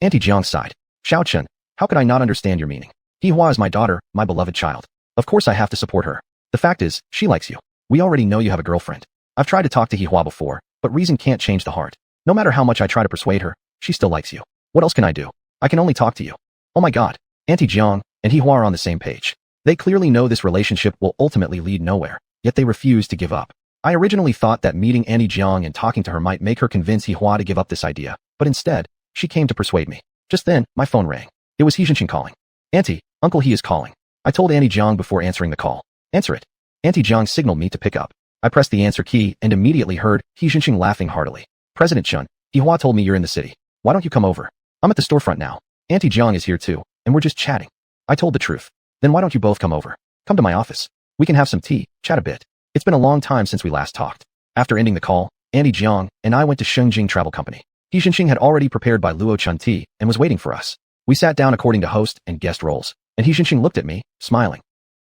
Auntie Jiang sighed. Xiuxian, how could I not understand your meaning? Hihua is my daughter, my beloved child. Of course I have to support her. The fact is, she likes you. We already know you have a girlfriend. I've tried to talk to Hihua before, but reason can't change the heart. No matter how much I try to persuade her, she still likes you. What else can I do? I can only talk to you. Oh my god. Auntie Jiang and Hihua are on the same page. They clearly know this relationship will ultimately lead nowhere, yet they refuse to give up. I originally thought that meeting Auntie Jiang and talking to her might make her convince Hihua to give up this idea, but instead, she came to persuade me. Just then, my phone rang. It was He Jinxing calling. Auntie, Uncle He is calling. I told Auntie Jiang before answering the call. Answer it. Auntie Jiang signaled me to pick up. I pressed the answer key and immediately heard He Jinxing laughing heartily. President Chun, Hihua told me you're in the city. Why don't you come over? I'm at the storefront now. Auntie Jiang is here too, and we're just chatting. I told the truth. Then why don't you both come over? Come to my office. We can have some tea, chat a bit. It's been a long time since we last talked. After ending the call, Auntie Jiang and I went to Shengjing Travel Company. He Jinxing had already prepared by Luo Chun tea and was waiting for us. We sat down according to host and guest roles, and He Jinxing looked at me, smiling.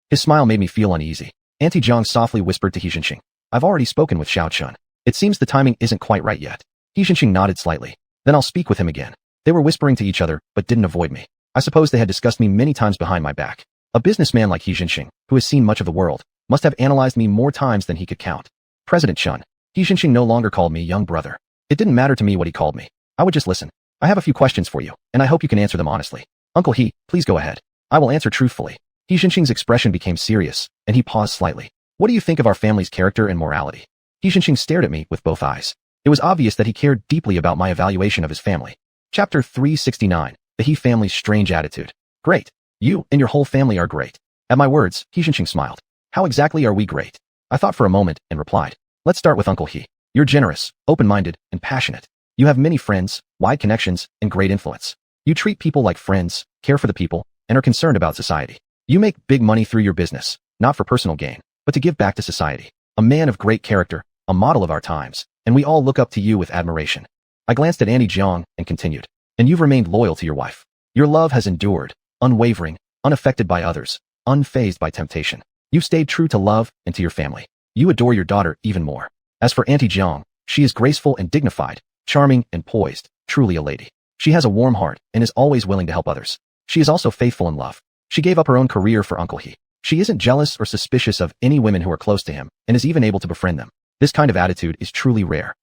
His smile made me feel uneasy. Auntie Jiang softly whispered to He Jinxing. I've already spoken with Xiao Chun. It seems the timing isn't quite right yet. He Jinxing nodded slightly. Then I'll speak with him again. They were whispering to each other, but didn't avoid me. I suppose they had discussed me many times behind my back. A businessman like He Jinxing, who has seen much of the world, must have analyzed me more times than he could count. President Chun. He Jinxing no longer called me young brother. It didn't matter to me what he called me. I would just listen. I have a few questions for you, and I hope you can answer them honestly. Uncle He, please go ahead. I will answer truthfully. He Jinxing's expression became serious, and he paused slightly. What do you think of our family's character and morality? He Jinxing stared at me with both eyes. It was obvious that he cared deeply about my evaluation of his family. Chapter 369, The He Family's Strange Attitude. Great. You and your whole family are great. At my words, He Jinxing smiled. How exactly are we great? I thought for a moment and replied. Let's start with Uncle He. You're generous, open-minded, and passionate. You have many friends, wide connections, and great influence. You treat people like friends, care for the people, and are concerned about society. You make big money through your business, not for personal gain, but to give back to society. A man of great character, a model of our times, and we all look up to you with admiration. I glanced at Auntie Jiang and continued. And you've remained loyal to your wife. Your love has endured, unwavering, unaffected by others, unfazed by temptation. You've stayed true to love and to your family. You adore your daughter even more. As for Auntie Jiang, she is graceful and dignified, charming and poised, truly a lady. She has a warm heart and is always willing to help others. She is also faithful in love. She gave up her own career for Uncle He. She isn't jealous or suspicious of any women who are close to him and is even able to befriend them. This kind of attitude is truly rare.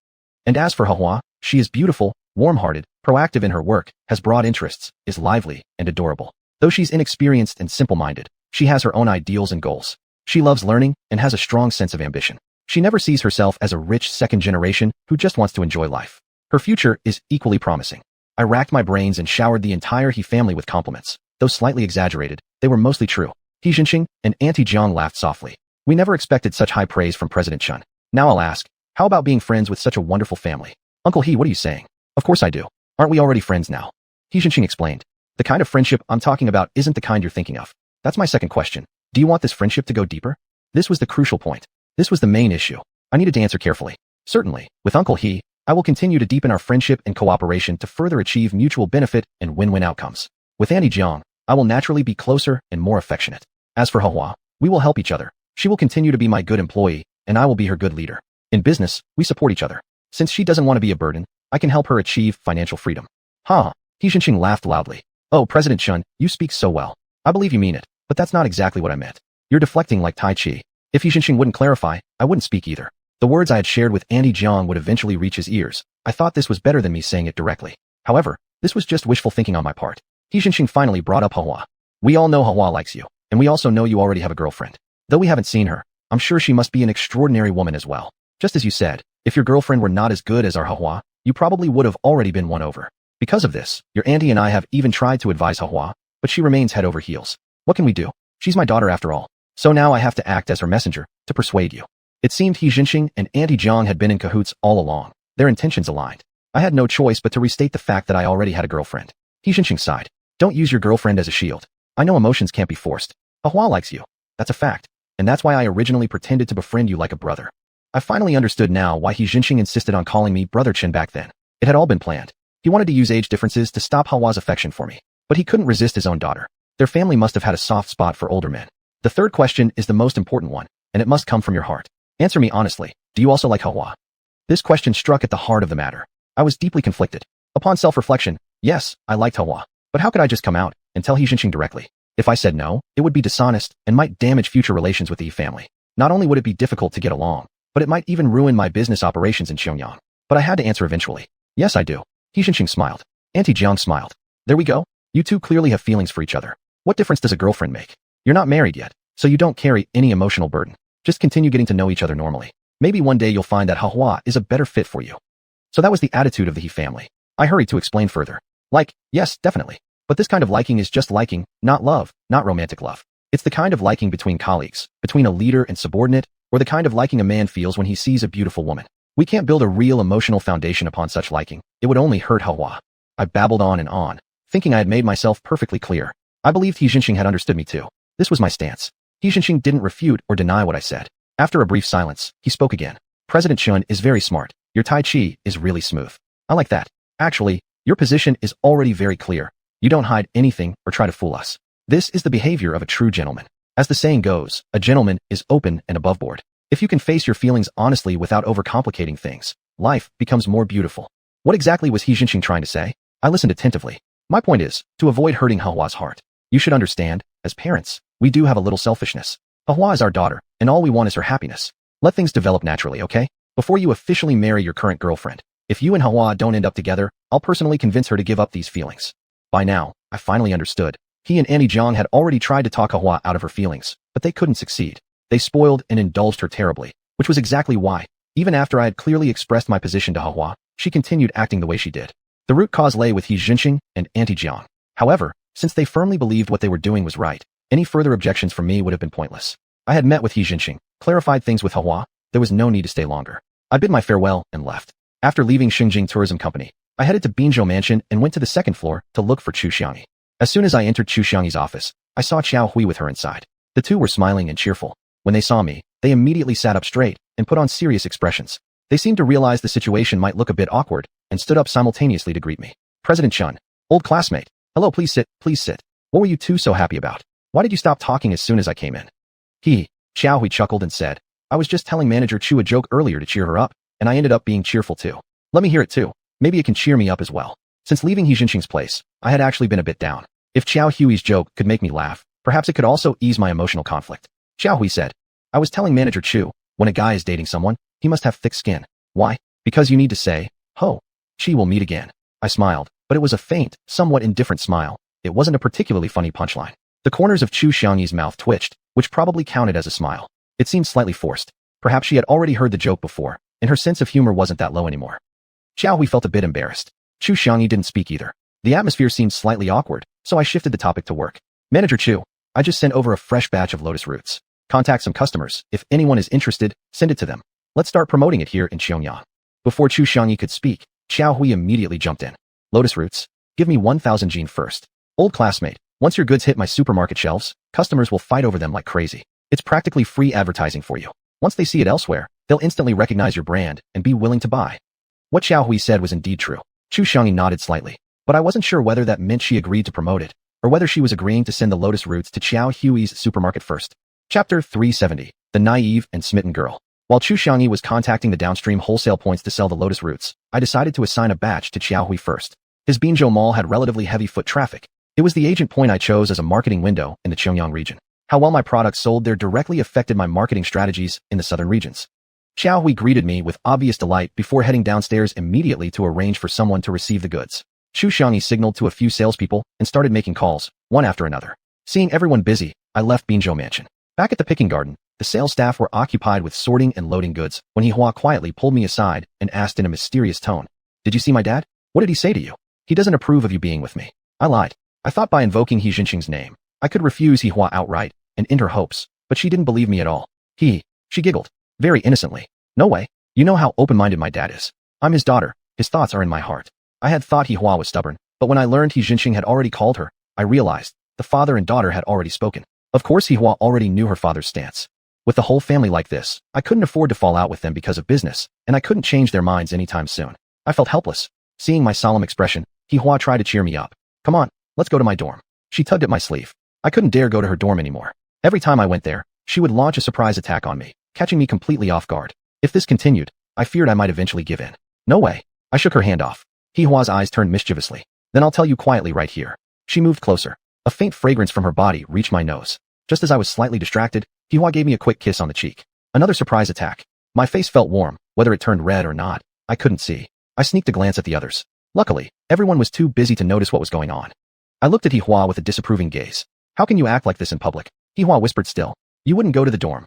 And as for Hua, she is beautiful, warm-hearted, proactive in her work, has broad interests, is lively, and adorable. Though she's inexperienced and simple-minded, she has her own ideals and goals. She loves learning and has a strong sense of ambition. She never sees herself as a rich second generation who just wants to enjoy life. Her future is equally promising. I racked my brains and showered the entire He family with compliments. Though slightly exaggerated, they were mostly true. Xiuxian and Auntie Jiang laughed softly. We never expected such high praise from President Chun. Now I'll ask, how about being friends with such a wonderful family? Uncle He, what are you saying? Of course I do. Aren't we already friends now? Xiuxian explained. The kind of friendship I'm talking about isn't the kind you're thinking of. That's my second question. Do you want this friendship to go deeper? This was the crucial point. This was the main issue. I needed to answer carefully. Certainly, with Uncle He, I will continue to deepen our friendship and cooperation to further achieve mutual benefit and win-win outcomes. With Auntie Jiang, I will naturally be closer and more affectionate. As for Hua, we will help each other. She will continue to be my good employee, and I will be her good leader. In business, we support each other. Since she doesn't want to be a burden, I can help her achieve financial freedom. Ha! Xiuxian laughed loudly. Oh, President Chun, you speak so well. I believe you mean it, but that's not exactly what I meant. You're deflecting like Tai Chi. If Xiuxian wouldn't clarify, I wouldn't speak either. The words I had shared with Auntie Jiang would eventually reach his ears. I thought this was better than me saying it directly. However, this was just wishful thinking on my part. Xiuxian finally brought up Hua. We all know Hua likes you, and we also know you already have a girlfriend. Though we haven't seen her, I'm sure she must be an extraordinary woman as well. Just as you said, if your girlfriend were not as good as our Hua, you probably would have already been won over. Because of this, your auntie and I have even tried to advise Hua, but she remains head over heels. What can we do? She's my daughter after all. So now I have to act as her messenger to persuade you. It seemed Xiuxian and Auntie Jiang had been in cahoots all along. Their intentions aligned. I had no choice but to restate the fact that I already had a girlfriend. Xiuxian sighed. Don't use your girlfriend as a shield. I know emotions can't be forced. Hua likes you. That's a fact. And that's why I originally pretended to befriend you like a brother. I finally understood now why Xiuxian insisted on calling me Brother Chen back then. It had all been planned. He wanted to use age differences to stop Hua's affection for me. But he couldn't resist his own daughter. Their family must have had a soft spot for older men. The third question is the most important one, and it must come from your heart. Answer me honestly. Do you also like Hua? This question struck at the heart of the matter. I was deeply conflicted. Upon self-reflection, yes, I liked Hua. But how could I just come out and tell Xiuxian directly? If I said no, it would be dishonest and might damage future relations with the Yi family. Not only would it be difficult to get along, but it might even ruin my business operations in Xiuxian. But I had to answer eventually. Yes, I do. Xiuxian smiled. Auntie Jiang smiled. There we go. You two clearly have feelings for each other. What difference does a girlfriend make? You're not married yet, so you don't carry any emotional burden. Just continue getting to know each other normally. Maybe one day you'll find that Hua is a better fit for you. So that was the attitude of the He family. I hurried to explain further. Like, yes, definitely. But this kind of liking is just liking, not love, not romantic love. It's the kind of liking between colleagues, between a leader and subordinate, or the kind of liking a man feels when he sees a beautiful woman. We can't build a real emotional foundation upon such liking. It would only hurt Hua. I babbled on, thinking I had made myself perfectly clear. I believed Xiuxian had understood me too. This was my stance. Xiuxian didn't refute or deny what I said. After a brief silence, he spoke again. President Chun is very smart. Your Tai Chi is really smooth. I like that. Actually, your position is already very clear. You don't hide anything or try to fool us. This is the behavior of a true gentleman. As the saying goes, a gentleman is open and above board. If you can face your feelings honestly without overcomplicating things, life becomes more beautiful. What exactly was Xiuxian trying to say? I listened attentively. My point is, to avoid hurting Hua's heart, you should understand, as parents, we do have a little selfishness. Hua is our daughter, and all we want is her happiness. Let things develop naturally, okay? Before you officially marry your current girlfriend, if you and Hua don't end up together, I'll personally convince her to give up these feelings. By now, I finally understood. He and Auntie Jiang had already tried to talk Hua out of her feelings, but they couldn't succeed. They spoiled and indulged her terribly, which was exactly why, even after I had clearly expressed my position to Hua, she continued acting the way she did. The root cause lay with Xiuxian and Auntie Jiang. However, since they firmly believed what they were doing was right, any further objections from me would have been pointless. I had met with Xiuxian, clarified things with Hua. There was no need to stay longer. I bid my farewell and left. After leaving Xingjing Tourism Company, I headed to Binzhou Mansion and went to the second floor to look for xiuxian. As soon as I entered xiuxian's office, I saw Xiao Hui with her inside. The two were smiling and cheerful. When they saw me, they immediately sat up straight and put on serious expressions. They seemed to realize the situation might look a bit awkward and stood up simultaneously to greet me. President Chun, old classmate. Hello, please sit, please sit. What were you two so happy about? Why did you stop talking as soon as I came in? Xiao Hui chuckled and said, I was just telling Manager Chu a joke earlier to cheer her up, and I ended up being cheerful too. Let me hear it too. Maybe it can cheer me up as well. Since leaving Xianxia's place, I had actually been a bit down. If Xiao Hui's joke could make me laugh, perhaps it could also ease my emotional conflict. Xiao Hui said, I was telling Manager Chu, when a guy is dating someone, he must have thick skin. Why? Because you need to say, ho, she will meet again. I smiled, but it was a faint, somewhat indifferent smile. It wasn't a particularly funny punchline. The corners of Chu Xiangyi's mouth twitched, which probably counted as a smile. It seemed slightly forced. Perhaps she had already heard the joke before, and her sense of humor wasn't that low anymore. Xiao Hui felt a bit embarrassed. Chu Xiangyi didn't speak either. The atmosphere seemed slightly awkward, so I shifted the topic to work. Manager Chu, I just sent over a fresh batch of lotus roots. Contact some customers. If anyone is interested, send it to them. Let's start promoting it here in Xiuxian. Before Chu Xiangyi could speak, Xiao Hui immediately jumped in. Lotus roots? Give me 1,000 Jin first. Old classmate, once your goods hit my supermarket shelves, customers will fight over them like crazy. It's practically free advertising for you. Once they see it elsewhere, they'll instantly recognize your brand and be willing to buy. What Xiao Hui said was indeed true. Chu Xiangyi nodded slightly, but I wasn't sure whether that meant she agreed to promote it, or whether she was agreeing to send the lotus roots to Xiao Hui's supermarket first. Chapter 370. The Naive and Smitten Girl. While Chu Xiangyi was contacting the downstream wholesale points to sell the lotus roots, I decided to assign a batch to Xiao Hui first. His Binzhou Mall had relatively heavy foot traffic. It was the agent point I chose as a marketing window in the Qiangyang region. How well my products sold there directly affected my marketing strategies in the southern regions. Xiao Hui greeted me with obvious delight before heading downstairs immediately to arrange for someone to receive the goods. Chu Xiangyi signaled to a few salespeople and started making calls, one after another. Seeing everyone busy, I left Binzhou Mansion. Back at the picking garden, the sales staff were occupied with sorting and loading goods when Hua quietly pulled me aside and asked in a mysterious tone, Did you see my dad? What did he say to you? He doesn't approve of you being with me. I lied. I thought by invoking He Jinqing's name, I could refuse Hua outright and end her hopes, but she didn't believe me at all. She giggled, very innocently. No way. You know how open-minded my dad is. I'm his daughter. His thoughts are in my heart. I had thought Hua was stubborn, but when I learned He Jinqing had already called her, I realized the father and daughter had already spoken. Of course Hua already knew her father's stance. With the whole family like this, I couldn't afford to fall out with them because of business, and I couldn't change their minds anytime soon. I felt helpless. Seeing my solemn expression, Hua tried to cheer me up. Come on, let's go to my dorm. She tugged at my sleeve. I couldn't dare go to her dorm anymore. Every time I went there, she would launch a surprise attack on me, catching me completely off guard. If this continued, I feared I might eventually give in. No way. I shook her hand off. Hua's eyes turned mischievously. Then I'll tell you quietly right here. She moved closer. A faint fragrance from her body reached my nose. Just as I was slightly distracted, Hua gave me a quick kiss on the cheek. Another surprise attack. My face felt warm, whether it turned red or not, I couldn't see. I sneaked a glance at the others. Luckily, everyone was too busy to notice what was going on. I looked at Hua with a disapproving gaze. How can you act like this in public? Hua whispered still. You wouldn't go to the dorm.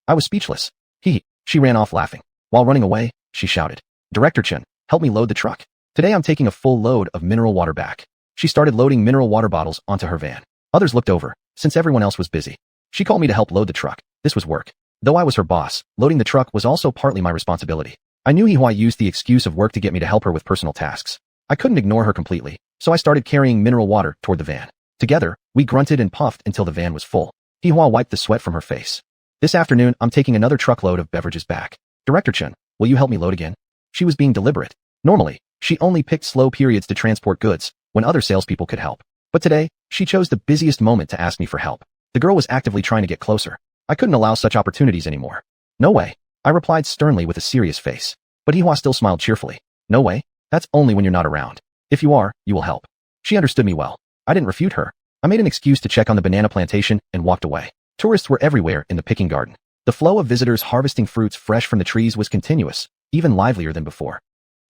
I was speechless. She ran off laughing. While running away, she shouted, Director Chen, help me load the truck. Today I'm taking a full load of mineral water back. She started loading mineral water bottles onto her van. Others looked over, since everyone else was busy. She called me to help load the truck. This was work. Though I was her boss, loading the truck was also partly my responsibility. I knew Hua used the excuse of work to get me to help her with personal tasks. I couldn't ignore her completely, so I started carrying mineral water toward the van. Together, we grunted and puffed until the van was full. Hua wiped the sweat from her face. This afternoon, I'm taking another truckload of beverages back. Director Chen, will you help me load again? She was being deliberate. Normally, she only picked slow periods to transport goods, when other salespeople could help. But today, she chose the busiest moment to ask me for help. The girl was actively trying to get closer. I couldn't allow such opportunities anymore. No way. I replied sternly with a serious face. But Hua still smiled cheerfully. No way. That's only when you're not around. If you are, you will help. She understood me well. I didn't refute her. I made an excuse to check on the banana plantation and walked away. Tourists were everywhere in the picking garden. The flow of visitors harvesting fruits fresh from the trees was continuous, even livelier than before.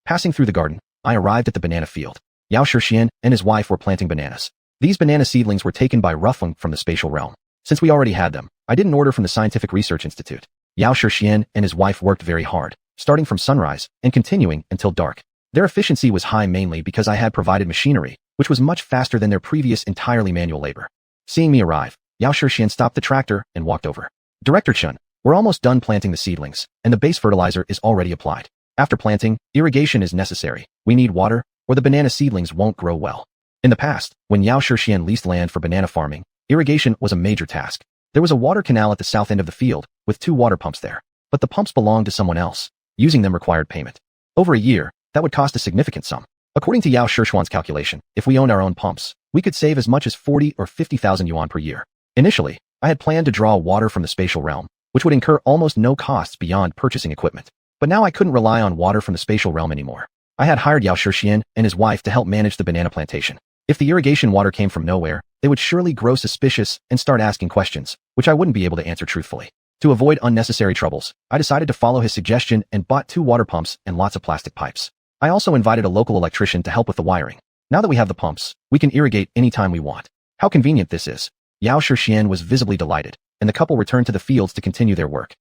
Passing through the garden, I arrived at the banana field. Xiuxian and his wife were planting bananas. These banana seedlings were taken by Ruffling from the spatial realm. Since we already had them, I didn't order from the Scientific Research Institute. Xiuxian and his wife worked very hard, starting from sunrise and continuing until dark. Their efficiency was high mainly because I had provided machinery, which was much faster than their previous entirely manual labor. Seeing me arrive, Xiuxian stopped the tractor and walked over. Director Chen, we're almost done planting the seedlings, and the base fertilizer is already applied. After planting, irrigation is necessary. We need water, or the banana seedlings won't grow well. In the past, when Xiuxian leased land for banana farming, irrigation was a major task. There was a water canal at the south end of the field, with 2 water pumps there. But the pumps belonged to someone else. Using them required payment. Over a year, that would cost a significant sum. According to Xiuxian's calculation, if we owned our own pumps, we could save as much as 40 or 50,000 yuan per year. Initially, I had planned to draw water from the spatial realm, which would incur almost no costs beyond purchasing equipment. But now I couldn't rely on water from the spatial realm anymore. I had hired xiuxian and his wife to help manage the banana plantation. If the irrigation water came from nowhere, they would surely grow suspicious and start asking questions, which I wouldn't be able to answer truthfully. To avoid unnecessary troubles, I decided to follow his suggestion and bought 2 water pumps and lots of plastic pipes. I also invited a local electrician to help with the wiring. Now that we have the pumps, we can irrigate anytime we want. How convenient this is. Yao Xiuxian was visibly delighted, and the couple returned to the fields to continue their work.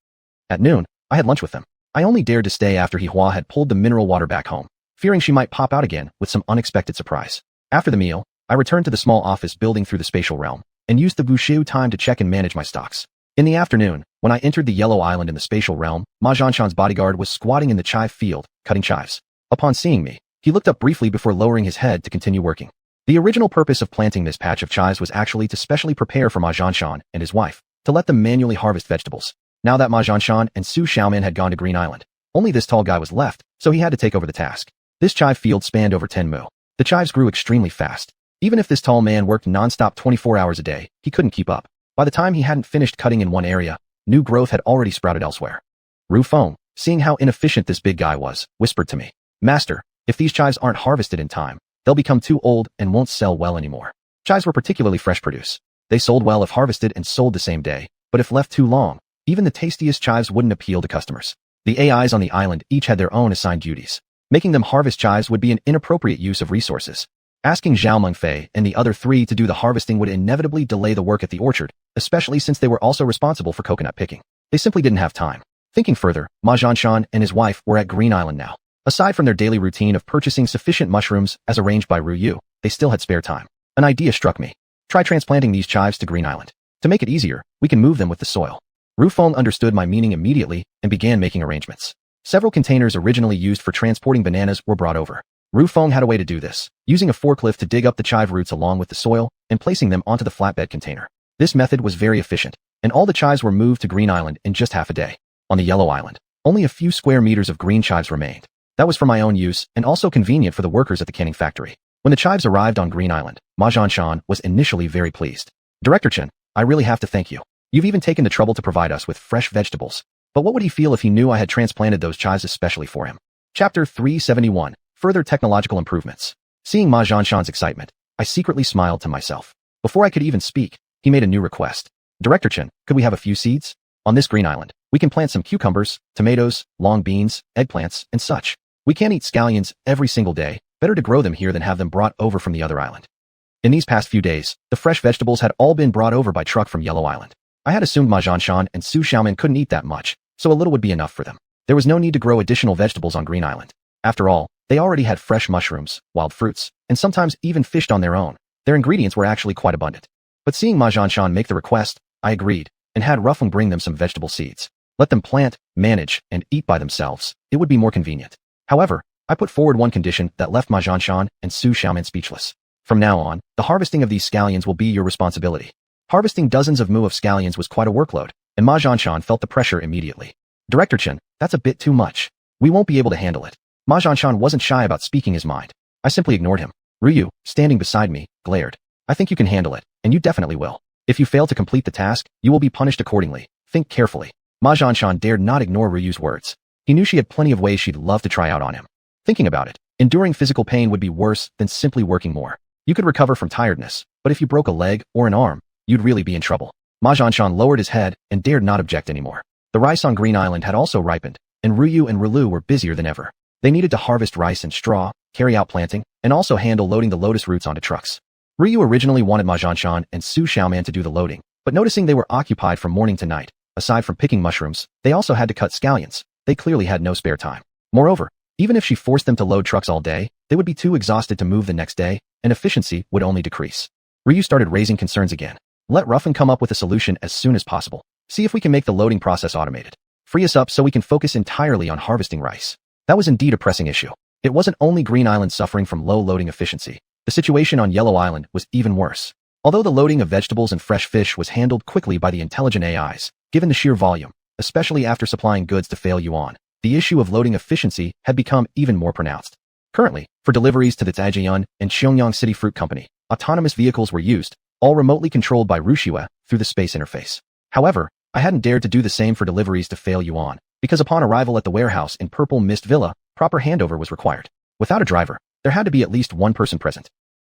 At noon, I had lunch with them. I only dared to stay after Hua had pulled the mineral water back home, fearing she might pop out again with some unexpected surprise. After the meal, I returned to the small office building through the spatial realm, and used the Wushu time to check and manage my stocks. In the afternoon, when I entered the yellow island in the spatial realm, Ma Zhanshan's bodyguard was squatting in the chive field, cutting chives. Upon seeing me, he looked up briefly before lowering his head to continue working. The original purpose of planting this patch of chives was actually to specially prepare for Ma Zhanshan and his wife, to let them manually harvest vegetables. Now that Ma Zhanshan and Su Xiaoman had gone to Green Island, only this tall guy was left, so he had to take over the task. This chive field spanned over 10 mu. The chives grew extremely fast. Even if this tall man worked non-stop 24 hours a day, he couldn't keep up. By the time he hadn't finished cutting in one area, new growth had already sprouted elsewhere. Ru Feng, seeing how inefficient this big guy was, whispered to me, "Master, if these chives aren't harvested in time, they'll become too old and won't sell well anymore." Chives were particularly fresh produce. They sold well if harvested and sold the same day, but if left too long, even the tastiest chives wouldn't appeal to customers. The AIs on the island each had their own assigned duties. Making them harvest chives would be an inappropriate use of resources. Asking Zhao Mengfei and the other 3 to do the harvesting would inevitably delay the work at the orchard, especially since they were also responsible for coconut picking. They simply didn't have time. Thinking further, Ma Zhanshan and his wife were at Green Island now. Aside from their daily routine of purchasing sufficient mushrooms as arranged by Ru Yu, they still had spare time. An idea struck me. Try transplanting these chives to Green Island. To make it easier, we can move them with the soil. Ru Feng understood my meaning immediately and began making arrangements. Several containers originally used for transporting bananas were brought over. Ru Feng had a way to do this, using a forklift to dig up the chive roots along with the soil and placing them onto the flatbed container. This method was very efficient, and all the chives were moved to Green Island in just half a day. On the Yellow Island, only a few square meters of green chives remained. That was for my own use and also convenient for the workers at the canning factory. When the chives arrived on Green Island, Ma Zhanshan was initially very pleased. "Director Chen, I really have to thank you. You've even taken the trouble to provide us with fresh vegetables." But what would he feel if he knew I had transplanted those chives especially for him? Chapter 371. Further technological improvements. Seeing Ma Zhanshan's excitement, I secretly smiled to myself. Before I could even speak, he made a new request. "Director Chen, could we have a few seeds? On this Green Island, we can plant some cucumbers, tomatoes, long beans, eggplants, and such. We can't eat scallions every single day. Better to grow them here than have them brought over from the other island." In these past few days, the fresh vegetables had all been brought over by truck from Yellow Island. I had assumed Ma Zhanshan and Su Xiaoman couldn't eat that much, so a little would be enough for them. There was no need to grow additional vegetables on Green Island. After all, they already had fresh mushrooms, wild fruits, and sometimes even fished on their own. Their ingredients were actually quite abundant. But seeing Ma Zhanshan make the request, I agreed, and had Ruffeng bring them some vegetable seeds. Let them plant, manage, and eat by themselves. It would be more convenient. However, I put forward one condition that left Ma Zhanshan and Su Xiaoman speechless. "From now on, the harvesting of these scallions will be your responsibility." Harvesting dozens of mu of scallions was quite a workload, and Ma Zhanshan felt the pressure immediately. "Director Chen, that's a bit too much. We won't be able to handle it." Ma Zhanshan wasn't shy about speaking his mind. I simply ignored him. Ryu, standing beside me, glared. "I think you can handle it, and you definitely will. If you fail to complete the task, you will be punished accordingly. Think carefully." Ma Zhanshan dared not ignore Ryu's words. He knew she had plenty of ways she'd love to try out on him. Thinking about it, enduring physical pain would be worse than simply working more. You could recover from tiredness, but if you broke a leg or an arm, you'd really be in trouble. Ma Zhanshan lowered his head and dared not object anymore. The rice on Green Island had also ripened, and Ryu and Rilu were busier than ever. They needed to harvest rice and straw, carry out planting, and also handle loading the lotus roots onto trucks. Ryu originally wanted Ma Zhanshan and Su Xiaoman to do the loading, but noticing they were occupied from morning to night, aside from picking mushrooms, they also had to cut scallions. They clearly had no spare time. Moreover, even if she forced them to load trucks all day, they would be too exhausted to move the next day, and efficiency would only decrease. Ryu started raising concerns again. "Let Ruffin come up with a solution as soon as possible. See if we can make the loading process automated. Free us up so we can focus entirely on harvesting rice." That was indeed a pressing issue. It wasn't only Green Island suffering from low loading efficiency. The situation on Yellow Island was even worse. Although the loading of vegetables and fresh fish was handled quickly by the intelligent AIs, given the sheer volume, especially after supplying goods to Yuan, the issue of loading efficiency had become even more pronounced. Currently, for deliveries to the Zhejiang and Xiangyang City Fruit Company, autonomous vehicles were used, all remotely controlled by Ruxue through the space interface. However, I hadn't dared to do the same for deliveries to Yuan, because upon arrival at the warehouse in Purple Mist Villa, proper handover was required. Without a driver, there had to be at least one person present.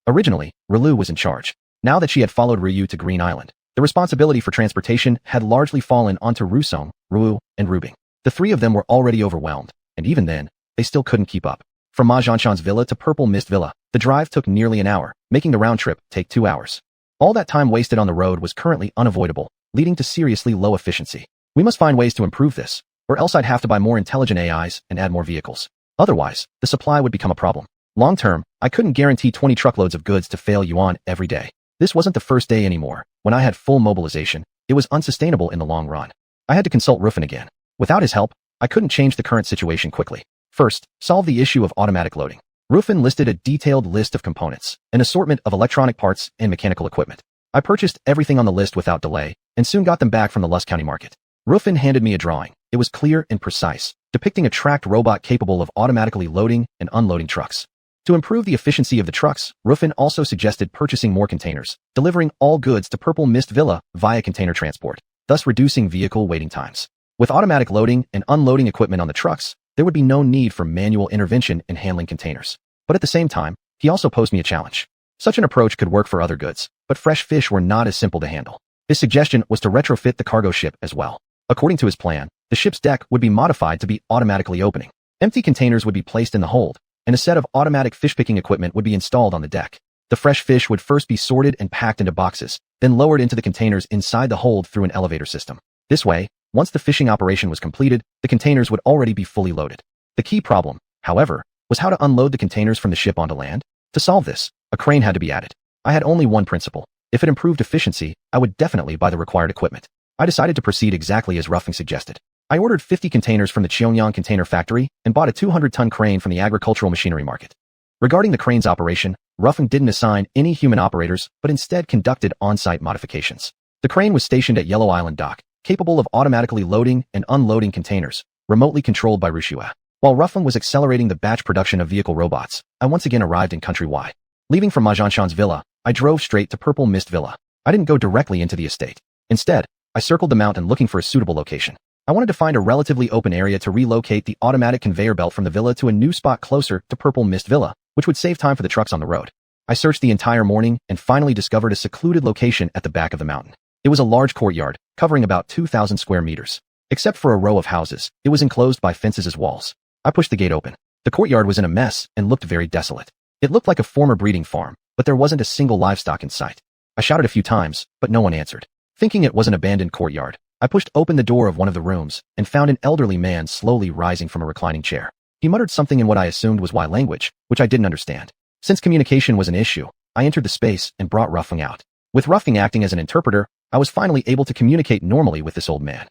Originally, Rilu was in charge. Now that she had followed Ryu to Green Island, the responsibility for transportation had largely fallen onto Rusong, Ruo, and Rubing. The three of them were already overwhelmed, and even then, they still couldn't keep up. From Ma Zhanshan's villa to Purple Mist Villa, the drive took nearly an hour, making the round trip take 2 hours. All that time wasted on the road was currently unavoidable, leading to seriously low efficiency. We must find ways to improve this, or else I'd have to buy more intelligent AIs and add more vehicles. Otherwise, the supply would become a problem. Long term, I couldn't guarantee 20 truckloads of goods to fail Yuan every day. This wasn't the first day anymore. When I had full mobilization, it was unsustainable in the long run. I had to consult Rufin again. Without his help, I couldn't change the current situation quickly. First, solve the issue of automatic loading. Rufin listed a detailed list of components, an assortment of electronic parts and mechanical equipment. I purchased everything on the list without delay, and soon got them back from the Lusk County market. Rufin handed me a drawing. It was clear and precise, depicting a tracked robot capable of automatically loading and unloading trucks. To improve the efficiency of the trucks, Rufin also suggested purchasing more containers, delivering all goods to Purple Mist Villa via container transport, thus reducing vehicle waiting times. With automatic loading and unloading equipment on the trucks, there would be no need for manual intervention in handling containers. But at the same time, he also posed me a challenge. Such an approach could work for other goods, but fresh fish were not as simple to handle. His suggestion was to retrofit the cargo ship as well. According to his plan, the ship's deck would be modified to be automatically opening. Empty containers would be placed in the hold, and a set of automatic fish-picking equipment would be installed on the deck. The fresh fish would first be sorted and packed into boxes, then lowered into the containers inside the hold through an elevator system. This way, once the fishing operation was completed, the containers would already be fully loaded. The key problem, however, was how to unload the containers from the ship onto land. To solve this, a crane had to be added. I had only one principle. If it improved efficiency, I would definitely buy the required equipment. I decided to proceed exactly as Ruffing suggested. I ordered 50 containers from the Xiuxian container factory and bought a 200-ton crane from the agricultural machinery market. Regarding the crane's operation, Ruffing didn't assign any human operators, but instead conducted on-site modifications. The crane was stationed at Yellow Island Dock, capable of automatically loading and unloading containers, remotely controlled by Rushua. While Ruffing was accelerating the batch production of vehicle robots, I once again arrived in Country Y. Leaving from Ma Zhanshan's villa, I drove straight to Purple Mist Villa. I didn't go directly into the estate. Instead, I circled the mountain looking for a suitable location. I wanted to find a relatively open area to relocate the automatic conveyor belt from the villa to a new spot closer to Purple Mist Villa, which would save time for the trucks on the road. I searched the entire morning and finally discovered a secluded location at the back of the mountain. It was a large courtyard, covering about 2,000 square meters. Except for a row of houses, it was enclosed by fences as walls. I pushed the gate open. The courtyard was in a mess and looked very desolate. It looked like a former breeding farm, but there wasn't a single livestock in sight. I shouted a few times, but no one answered. Thinking it was an abandoned courtyard, I pushed open the door of one of the rooms and found an elderly man slowly rising from a reclining chair. He muttered something in what I assumed was Y language, which I didn't understand. Since communication was an issue, I entered the space and brought Ruffing out. With Ruffing acting as an interpreter, I was finally able to communicate normally with this old man.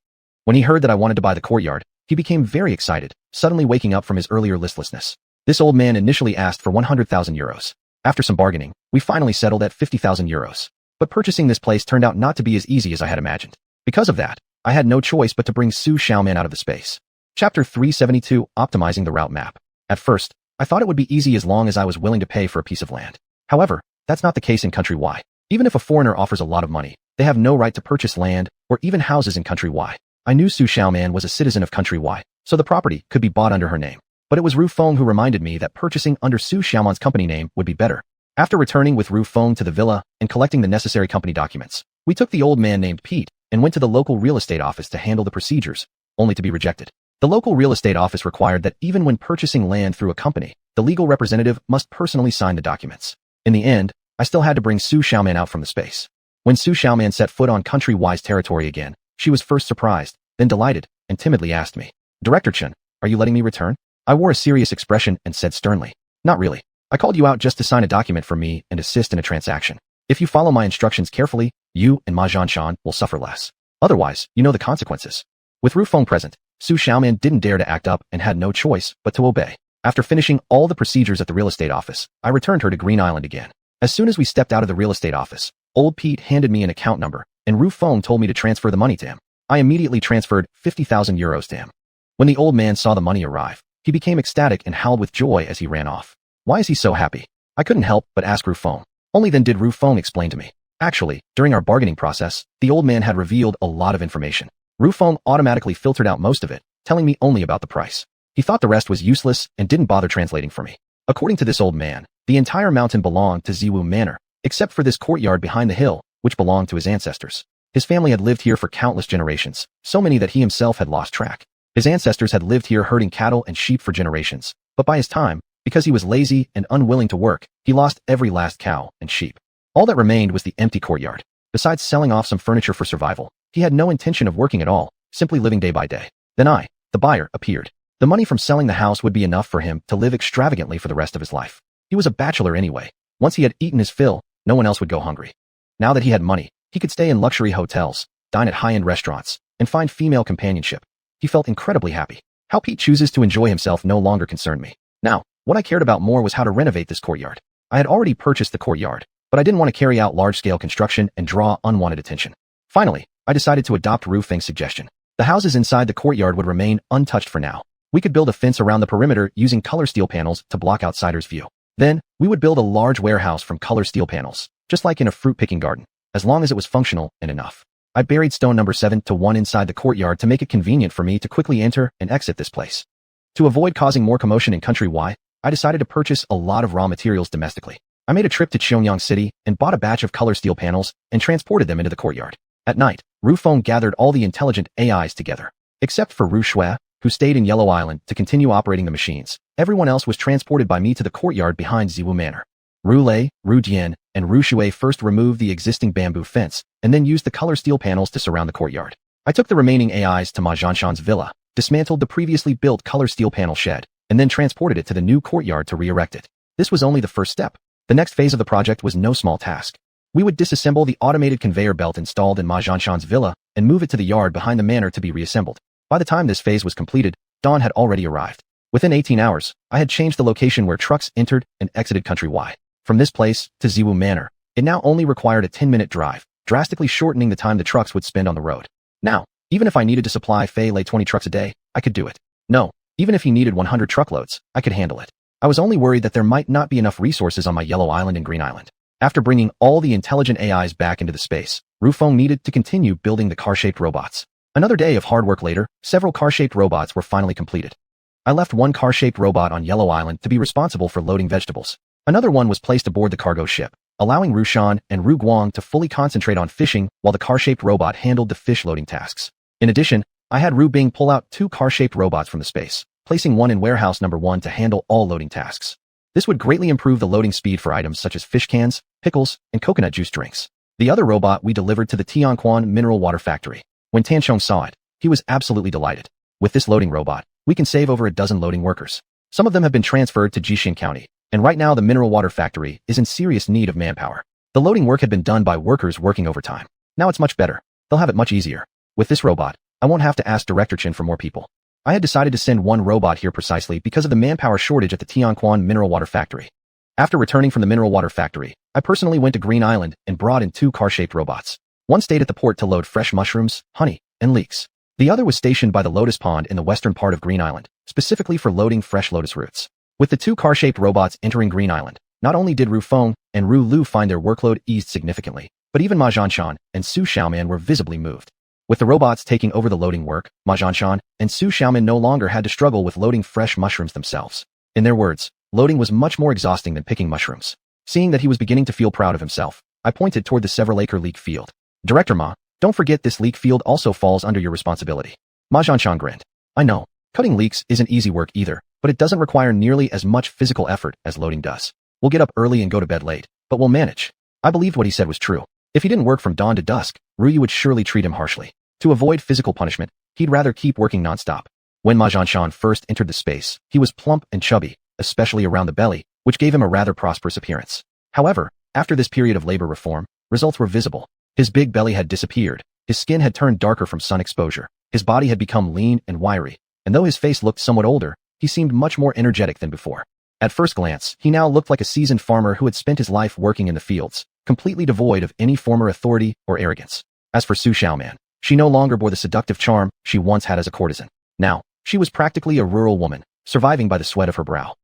When he heard that I wanted to buy the courtyard, he became very excited, suddenly waking up from his earlier listlessness. This old man initially asked for 100,000 euros. After some bargaining, we finally settled at 50,000 euros. But purchasing this place turned out not to be as easy as I had imagined. Because of that, I had no choice but to bring xiuxian out of the space. Chapter 372, Optimizing the Route Map. At first, I thought it would be easy as long as I was willing to pay for a piece of land. However, that's not the case in Country Y. Even if a foreigner offers a lot of money, they have no right to purchase land or even houses in Country Y. I knew xiuxian was a citizen of Country Y, so the property could be bought under her name. But it was Ru Feng who reminded me that purchasing under xiuxian's company name would be better. After returning with Ru Feng to the villa and collecting the necessary company documents, we took the old man named Pete and went to the local real estate office to handle the procedures, only to be rejected. The local real estate office required that even when purchasing land through a company, the legal representative must personally sign the documents. In the end, I still had to bring xiuxian out from the space. When xiuxian set foot on Country Y's territory again, she was first surprised, then delighted, and timidly asked me, "Director Chen, are you letting me return?" I wore a serious expression and said sternly, "Not really. I called you out just to sign a document for me and assist in a transaction. If you follow my instructions carefully, you and Ma Zhanshan will suffer less. Otherwise, you know the consequences." With Ru Feng present, xiuxian didn't dare to act up and had no choice but to obey. After finishing all the procedures at the real estate office, I returned her to Green Island again. As soon as we stepped out of the real estate office, old Pete handed me an account number, and Ru Feng told me to transfer the money to him. I immediately transferred 50,000 euros to him. When the old man saw the money arrive, he became ecstatic and howled with joy as he ran off. Why is he so happy? I couldn't help but ask Ru Feng. Only then did Ru Feng explain to me. Actually, during our bargaining process, the old man had revealed a lot of information. Ru Feng automatically filtered out most of it, telling me only about the price. He thought the rest was useless and didn't bother translating for me. According to this old man, the entire mountain belonged to Xiwu Manor, except for this courtyard behind the hill, which belonged to his ancestors. His family had lived here for countless generations, so many that he himself had lost track. His ancestors had lived here herding cattle and sheep for generations, but by his time, because he was lazy and unwilling to work, he lost every last cow and sheep. All that remained was the empty courtyard. Besides selling off some furniture for survival, he had no intention of working at all, simply living day by day. Then I, the buyer, appeared. The money from selling the house would be enough for him to live extravagantly for the rest of his life. He was a bachelor anyway. Once he had eaten his fill, no one else would go hungry. Now that he had money, he could stay in luxury hotels, dine at high-end restaurants, and find female companionship. He felt incredibly happy. How Pete chooses to enjoy himself no longer concerned me. Now, what I cared about more was how to renovate this courtyard. I had already purchased the courtyard, but I didn't want to carry out large-scale construction and draw unwanted attention. Finally, I decided to adopt Ru Feng's suggestion. The houses inside the courtyard would remain untouched for now. We could build a fence around the perimeter using color steel panels to block outsiders' view. Then, we would build a large warehouse from color steel panels, just like in a fruit-picking garden, as long as it was functional and enough. I buried stone number 7 to 1 inside the courtyard to make it convenient for me to quickly enter and exit this place. To avoid causing more commotion in Country Y, I decided to purchase a lot of raw materials domestically. I made a trip to Xiuxian City and bought a batch of color steel panels and transported them into the courtyard. At night, Ru Feng gathered all the intelligent AIs together. Except for Ru Shui, who stayed in Yellow Island to continue operating the machines, everyone else was transported by me to the courtyard behind Xiwu Manor. Ru Lei, Ru Jian, and Ru Shui first removed the existing bamboo fence, and then used the color steel panels to surround the courtyard. I took the remaining AIs to Ma Zhanshan's villa, dismantled the previously built color steel panel shed, and then transported it to the new courtyard to re-erect it. This was only the first step. The next phase of the project was no small task. We would disassemble the automated conveyor belt installed in Ma Zhanshan's villa and move it to the yard behind the manor to be reassembled. By the time this phase was completed, dawn had already arrived. Within 18 hours, I had changed the location where trucks entered and exited Country Y. From this place to Xiwu Manor, it now only required a 10-minute drive, drastically shortening the time the trucks would spend on the road. Now, even if I needed to supply Fei Lei 20 trucks a day, I could do it. No, even if he needed 100 truckloads, I could handle it. I was only worried that there might not be enough resources on my Yellow Island and Green Island. After bringing all the intelligent AIs back into the space, Ru Feng needed to continue building the car-shaped robots. Another day of hard work later, several car-shaped robots were finally completed. I left one car-shaped robot on Yellow Island to be responsible for loading vegetables. Another one was placed aboard the cargo ship, allowing Ru Shan and Ru Guang to fully concentrate on fishing while the car-shaped robot handled the fish loading tasks. In addition, I had Ru Bing pull out 2 car-shaped robots from the space, placing one in warehouse number 1 to handle all loading tasks. This would greatly improve the loading speed for items such as fish cans, pickles, and coconut juice drinks. The other robot we delivered to the Xianxia mineral water factory. When Tanchong saw it, he was absolutely delighted. With this loading robot, we can save over a dozen loading workers. Some of them have been transferred to Xiuxian County, and right now the mineral water factory is in serious need of manpower. The loading work had been done by workers working overtime. Now it's much better. They'll have it much easier. With this robot, I won't have to ask Director Chen for more people. I had decided to send one robot here precisely because of the manpower shortage at the Tianquan mineral water factory. After returning from the mineral water factory, I personally went to Green Island and brought in 2 car-shaped robots. One stayed at the port to load fresh mushrooms, honey, and leeks. The other was stationed by the lotus pond in the western part of Green Island, specifically for loading fresh lotus roots. With the 2 car-shaped robots entering Green Island, not only did Ru Feng and Ru Lu find their workload eased significantly, but even Ma Zhanshan and Su Xiaoman were visibly moved. With the robots taking over the loading work, Ma Zhanshan and Su Xiaoman no longer had to struggle with loading fresh mushrooms themselves. In their words, loading was much more exhausting than picking mushrooms. Seeing that he was beginning to feel proud of himself, I pointed toward the several-acre leek field. Director Ma, don't forget this leek field also falls under your responsibility. Ma Zhanshan grinned. I know, cutting leeks isn't easy work either, but it doesn't require nearly as much physical effort as loading does. We'll get up early and go to bed late, but we'll manage. I believed what he said was true. If he didn't work from dawn to dusk, Ruyu would surely treat him harshly. To avoid physical punishment, he'd rather keep working nonstop. When Ma Zhanshan first entered the space, he was plump and chubby, especially around the belly, which gave him a rather prosperous appearance. However, after this period of labor reform, results were visible. His big belly had disappeared, his skin had turned darker from sun exposure, his body had become lean and wiry, and though his face looked somewhat older, he seemed much more energetic than before. At first glance, he now looked like a seasoned farmer who had spent his life working in the fields, completely devoid of any former authority or arrogance. As for Su Xiaoman, she no longer bore the seductive charm she once had as a courtesan. Now, she was practically a rural woman, surviving by the sweat of her brow.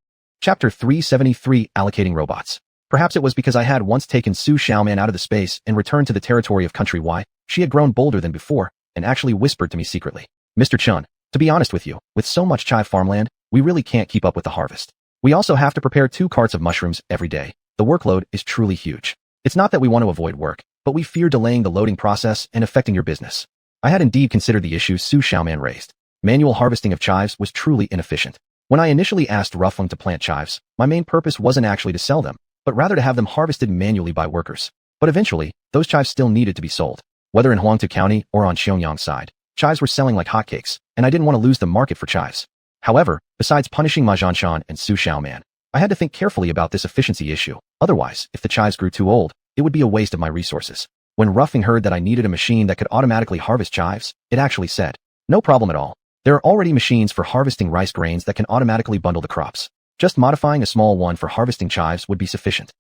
Chapter 373, Allocating Robots. Perhaps it was because I had once taken Su Xiaoman out of the space and returned to the territory of Country Y, she had grown bolder than before, and actually whispered to me secretly, Mr. Chun, to be honest with you, with so much chai farmland, we really can't keep up with the harvest. We also have to prepare 2 carts of mushrooms every day. The workload is truly huge. It's not that we want to avoid work, but we fear delaying the loading process and affecting your business. I had indeed considered the issues xiuxian raised. Manual harvesting of chives was truly inefficient. When I initially asked Ruffling to plant chives, my main purpose wasn't actually to sell them, but rather to have them harvested manually by workers. But eventually, those chives still needed to be sold. Whether in Huangtu County or on Xiangyang side, chives were selling like hotcakes, and I didn't want to lose the market for chives. However, besides punishing my xianshan and xiuxian, I had to think carefully about this efficiency issue. Otherwise, if the chives grew too old, it would be a waste of my resources. When Ruffing heard that I needed a machine that could automatically harvest chives, it actually said, "No problem at all. There are already machines for harvesting rice grains that can automatically bundle the crops. Just modifying a small one for harvesting chives would be sufficient."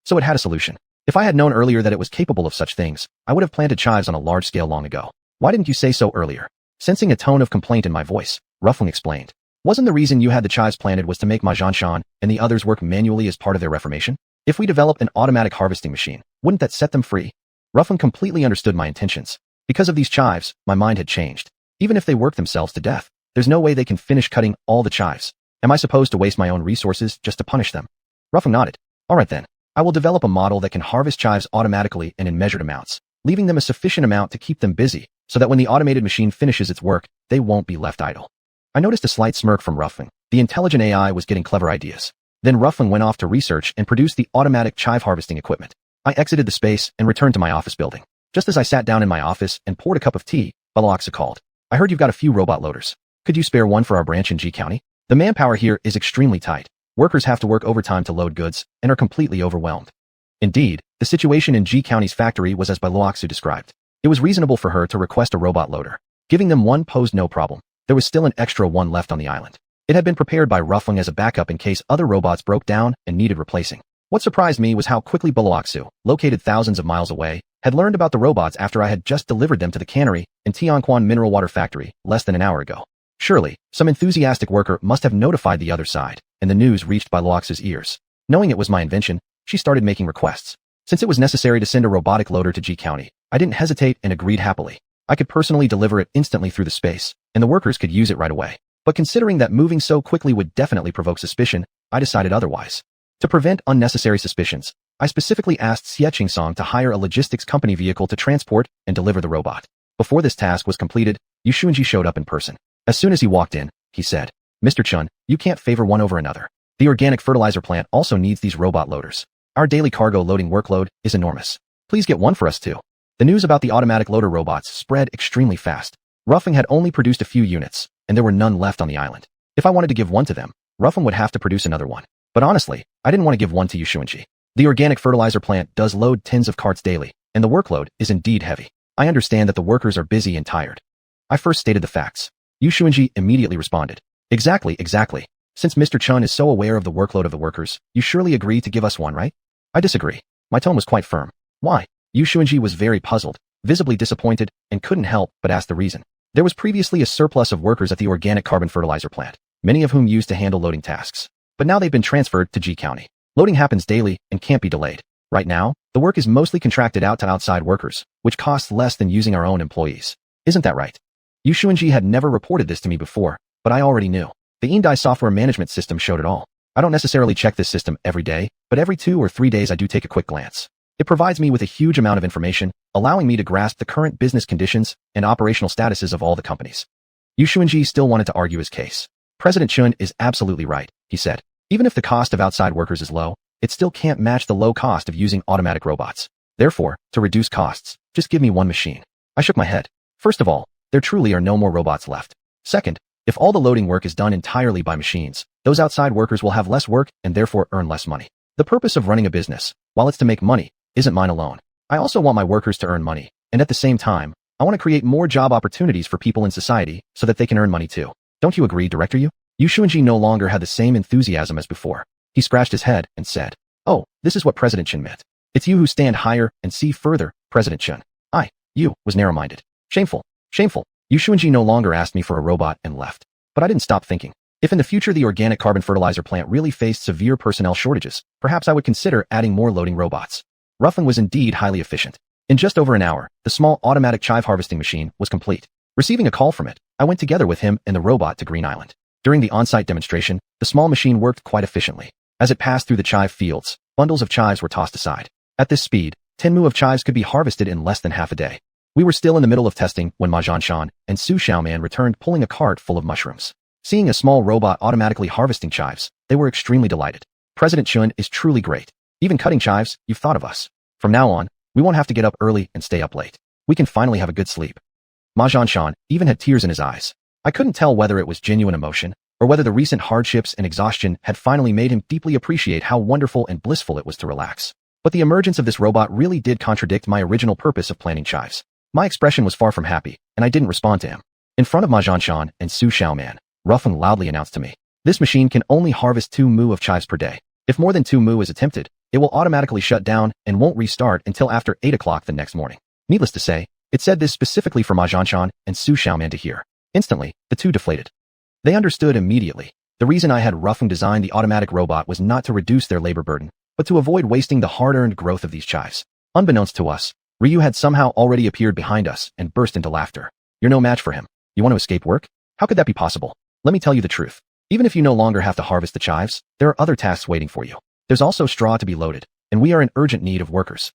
So it had a solution. If I had known earlier that it was capable of such things, I would have planted chives on a large scale long ago. "Why didn't you say so earlier?" Sensing a tone of complaint in my voice, Ruffling explained. "Wasn't the reason you had the chives planted was to make my xianshan and the others work manually as part of their reformation? If we developed an automatic harvesting machine, wouldn't that set them free?" Ruffling completely understood my intentions. Because of these chives, my mind had changed. Even if they work themselves to death, there's no way they can finish cutting all the chives. Am I supposed to waste my own resources just to punish them? Ruffling nodded. "All right then. I will develop a model that can harvest chives automatically and in measured amounts, leaving them a sufficient amount to keep them busy, so that when the automated machine finishes its work, they won't be left idle." I noticed a slight smirk from Ruffling. The intelligent AI was getting clever ideas. Then Ruffling went off to research and produce the automatic chive harvesting equipment. I exited the space and returned to my office building. Just as I sat down in my office and poured a cup of tea, Balaxa called. "I heard you've got a few robot loaders. Could you spare one for our branch in G County? The manpower here is extremely tight. Workers have to work overtime to load goods and are completely overwhelmed." Indeed, the situation in G County's factory was as Balaxa described. It was reasonable for her to request a robot loader. Giving them one posed no problem. There was still an extra one left on the island. It had been prepared by Ruffling as a backup in case other robots broke down and needed replacing. What surprised me was how quickly Balaxa, located thousands of miles away, had learned about the robots after I had just delivered them to the cannery in Tianquan Mineral Water Factory less than an hour ago. Surely, some enthusiastic worker must have notified the other side, and the news reached Balaxa's ears. Knowing it was my invention, she started making requests. Since it was necessary to send a robotic loader to G County, I didn't hesitate and agreed happily. I could personally deliver it instantly through the space, and the workers could use it right away. But considering that moving so quickly would definitely provoke suspicion, I decided otherwise. To prevent unnecessary suspicions, I specifically asked xiuxian to hire a logistics company vehicle to transport and deliver the robot. Before this task was completed, Xuanhuan showed up in person. As soon as he walked in, he said, "Mr. Chun, you can't favor one over another. The organic fertilizer plant also needs these robot loaders. Our daily cargo loading workload is enormous. Please get one for us too." The news about the automatic loader robots spread extremely fast. Ruffing had only produced a few units, and there were none left on the island. If I wanted to give one to them, Ruffing would have to produce another one. But honestly, I didn't want to give one to Xuanhuan. The organic fertilizer plant does load tens of carts daily, and the workload is indeed heavy. I understand that the workers are busy and tired. I first stated the facts. Xuanhuan immediately responded. Exactly. Since Mr. Chun is so aware of the workload of the workers, you surely agree to give us one, right? I disagree. My tone was quite firm. Why? Xuanhuan was very puzzled, visibly disappointed, and couldn't help but ask the reason. There was previously a surplus of workers at the organic carbon fertilizer plant, many of whom used to handle loading tasks. But now they've been transferred to G County. Loading happens daily and can't be delayed. Right now, the work is mostly contracted out to outside workers, which costs less than using our own employees. Isn't that right? Xuanhuan had never reported this to me before, but I already knew. The Indai software management system showed it all. I don't necessarily check this system every day, but every 2 or 3 days I do take a quick glance. It provides me with a huge amount of information, allowing me to grasp the current business conditions and operational statuses of all the companies. Xuanhuan still wanted to argue his case. President Chun is absolutely right, he said. Even if the cost of outside workers is low, it still can't match the low cost of using automatic robots. Therefore, to reduce costs, just give me one machine. I shook my head. First of all, there truly are no more robots left. Second, if all the loading work is done entirely by machines, those outside workers will have less work and therefore earn less money. The purpose of running a business, while it's to make money, isn't mine alone. I also want my workers to earn money, and at the same time, I want to create more job opportunities for people in society so that they can earn money too. Don't you agree, Director Yu? Xuanhuan no longer had the same enthusiasm as before. He scratched his head and said, "Oh, this is what President Chun meant. It's you who stand higher and see further, President Chun. You, was narrow-minded. Shameful. Xuanhuan no longer asked me for a robot and left. But I didn't stop thinking. If in the future the organic carbon fertilizer plant really faced severe personnel shortages, perhaps I would consider adding more loading robots. Ruffling was indeed highly efficient. In just over an hour, the small automatic chive harvesting machine was complete. Receiving a call from it, I went together with him and the robot to Green Island. During the on-site demonstration, the small machine worked quite efficiently. As it passed through the chive fields, bundles of chives were tossed aside. At this speed, 10 mu of chives could be harvested in less than half a day. We were still in the middle of testing when Ma Xianxia and xiuxian returned pulling a cart full of mushrooms. Seeing a small robot automatically harvesting chives, they were extremely delighted. President Chun is truly great. Even cutting chives, you've thought of us. From now on, we won't have to get up early and stay up late. We can finally have a good sleep. Ma Xianxia even had tears in his eyes. I couldn't tell whether it was genuine emotion, or whether the recent hardships and exhaustion had finally made him deeply appreciate how wonderful and blissful it was to relax. But the emergence of this robot really did contradict my original purpose of planting chives. My expression was far from happy, and I didn't respond to him. In front of Ma Xianxia and xiuxian, Ruffeng loudly announced to me, "This machine can only harvest 2 mu of chives per day. If more than 2 mu is attempted, it will automatically shut down and won't restart until after 8 o'clock the next morning." Needless to say, it said this specifically for Ma Xianxia and xiuxian to hear. Instantly, the two deflated. They understood immediately. The reason I had Ruffeng design the automatic robot was not to reduce their labor burden, but to avoid wasting the hard-earned growth of these chives. Unbeknownst to us, Ryu had somehow already appeared behind us and burst into laughter. "You're no match for him. You want to escape work? How could that be possible? Let me tell you the truth. Even if you no longer have to harvest the chives, there are other tasks waiting for you. There's also straw to be loaded, and we are in urgent need of workers."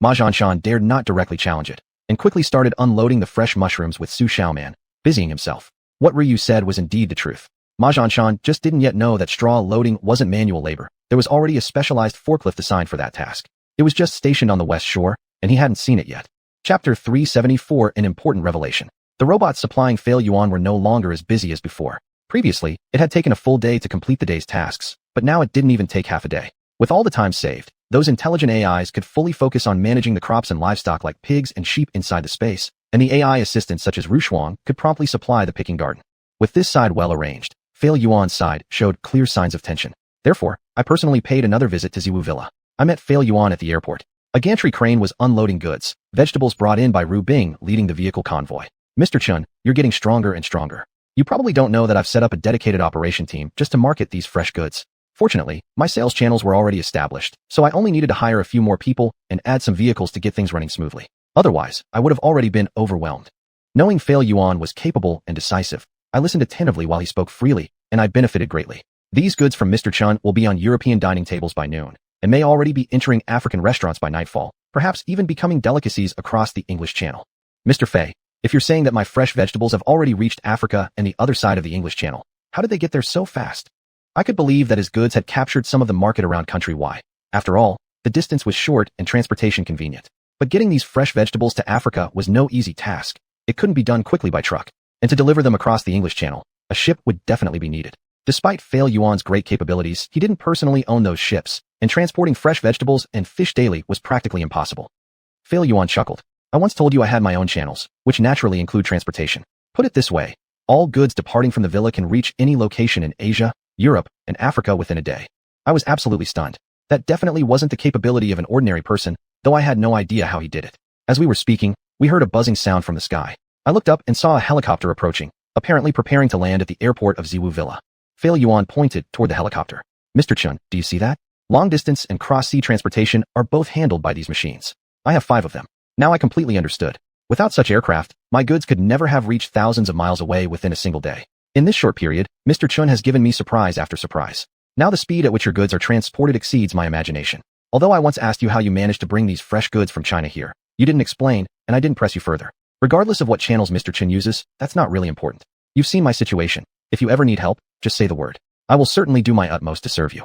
Ma Xianxia dared not directly challenge it, and quickly started unloading the fresh mushrooms with xiuxian, busying himself. What Ryu said was indeed the truth. Ma Xianxia just didn't yet know that straw loading wasn't manual labor. There was already a specialized forklift assigned for that task. It was just stationed on the west shore, and he hadn't seen it yet. Chapter 374, an important revelation. The robots supplying xiuxian were no longer as busy as before. Previously, it had taken a full day to complete the day's tasks, but now it didn't even take half a day. With all the time saved, those intelligent AIs could fully focus on managing the crops and livestock like pigs and sheep inside the space, and the AI assistants such as xuanhuan could promptly supply the picking garden. With this side well arranged, xiuxian's side showed clear signs of tension. Therefore, I personally paid another visit to Ziwu Villa. I met xiuxian at the airport. A gantry crane was unloading goods, vegetables brought in by Ru Bing leading the vehicle convoy. "Mr. Chun, you're getting stronger and stronger. You probably don't know that I've set up a dedicated operation team just to market these fresh goods. Fortunately, my sales channels were already established, so I only needed to hire a few more people and add some vehicles to get things running smoothly. Otherwise, I would have already been overwhelmed." Knowing xiuxian was capable and decisive, I listened attentively while he spoke freely, and I benefited greatly. These goods from Mr. Chun will be on European dining tables by noon, and may already be entering African restaurants by nightfall, perhaps even becoming delicacies across the English Channel. "Mr. Fei, if you're saying that my fresh vegetables have already reached Africa and the other side of the English Channel, how did they get there so fast?" I could believe that his goods had captured some of the market around country Y. After all, the distance was short and transportation convenient. But getting these fresh vegetables to Africa was no easy task. It couldn't be done quickly by truck, and to deliver them across the English Channel, a ship would definitely be needed. Despite xiuxian's great capabilities, he didn't personally own those ships, and transporting fresh vegetables and fish daily was practically impossible. xiuxian chuckled. "I once told you I had my own channels, which naturally include transportation. Put it this way, all goods departing from the villa can reach any location in Asia, Europe, and Africa within a day." I was absolutely stunned. That definitely wasn't the capability of an ordinary person, though I had no idea how he did it. As we were speaking, we heard a buzzing sound from the sky. I looked up and saw a helicopter approaching, apparently preparing to land at the airport of Ziwu Villa. xiuxian pointed toward the helicopter. "Mr. Chun, do you see that? Long-distance and cross-sea transportation are both handled by these machines. I have 5 of them." Now I completely understood. Without such aircraft, my goods could never have reached thousands of miles away within a single day. In this short period, Mr. Chun has given me surprise after surprise. Now the speed at which your goods are transported exceeds my imagination. Although I once asked you how you managed to bring these fresh goods from China here, you didn't explain, and I didn't press you further. Regardless of what channels Mr. Chun uses, that's not really important. You've seen my situation. If you ever need help, just say the word. I will certainly do my utmost to serve you.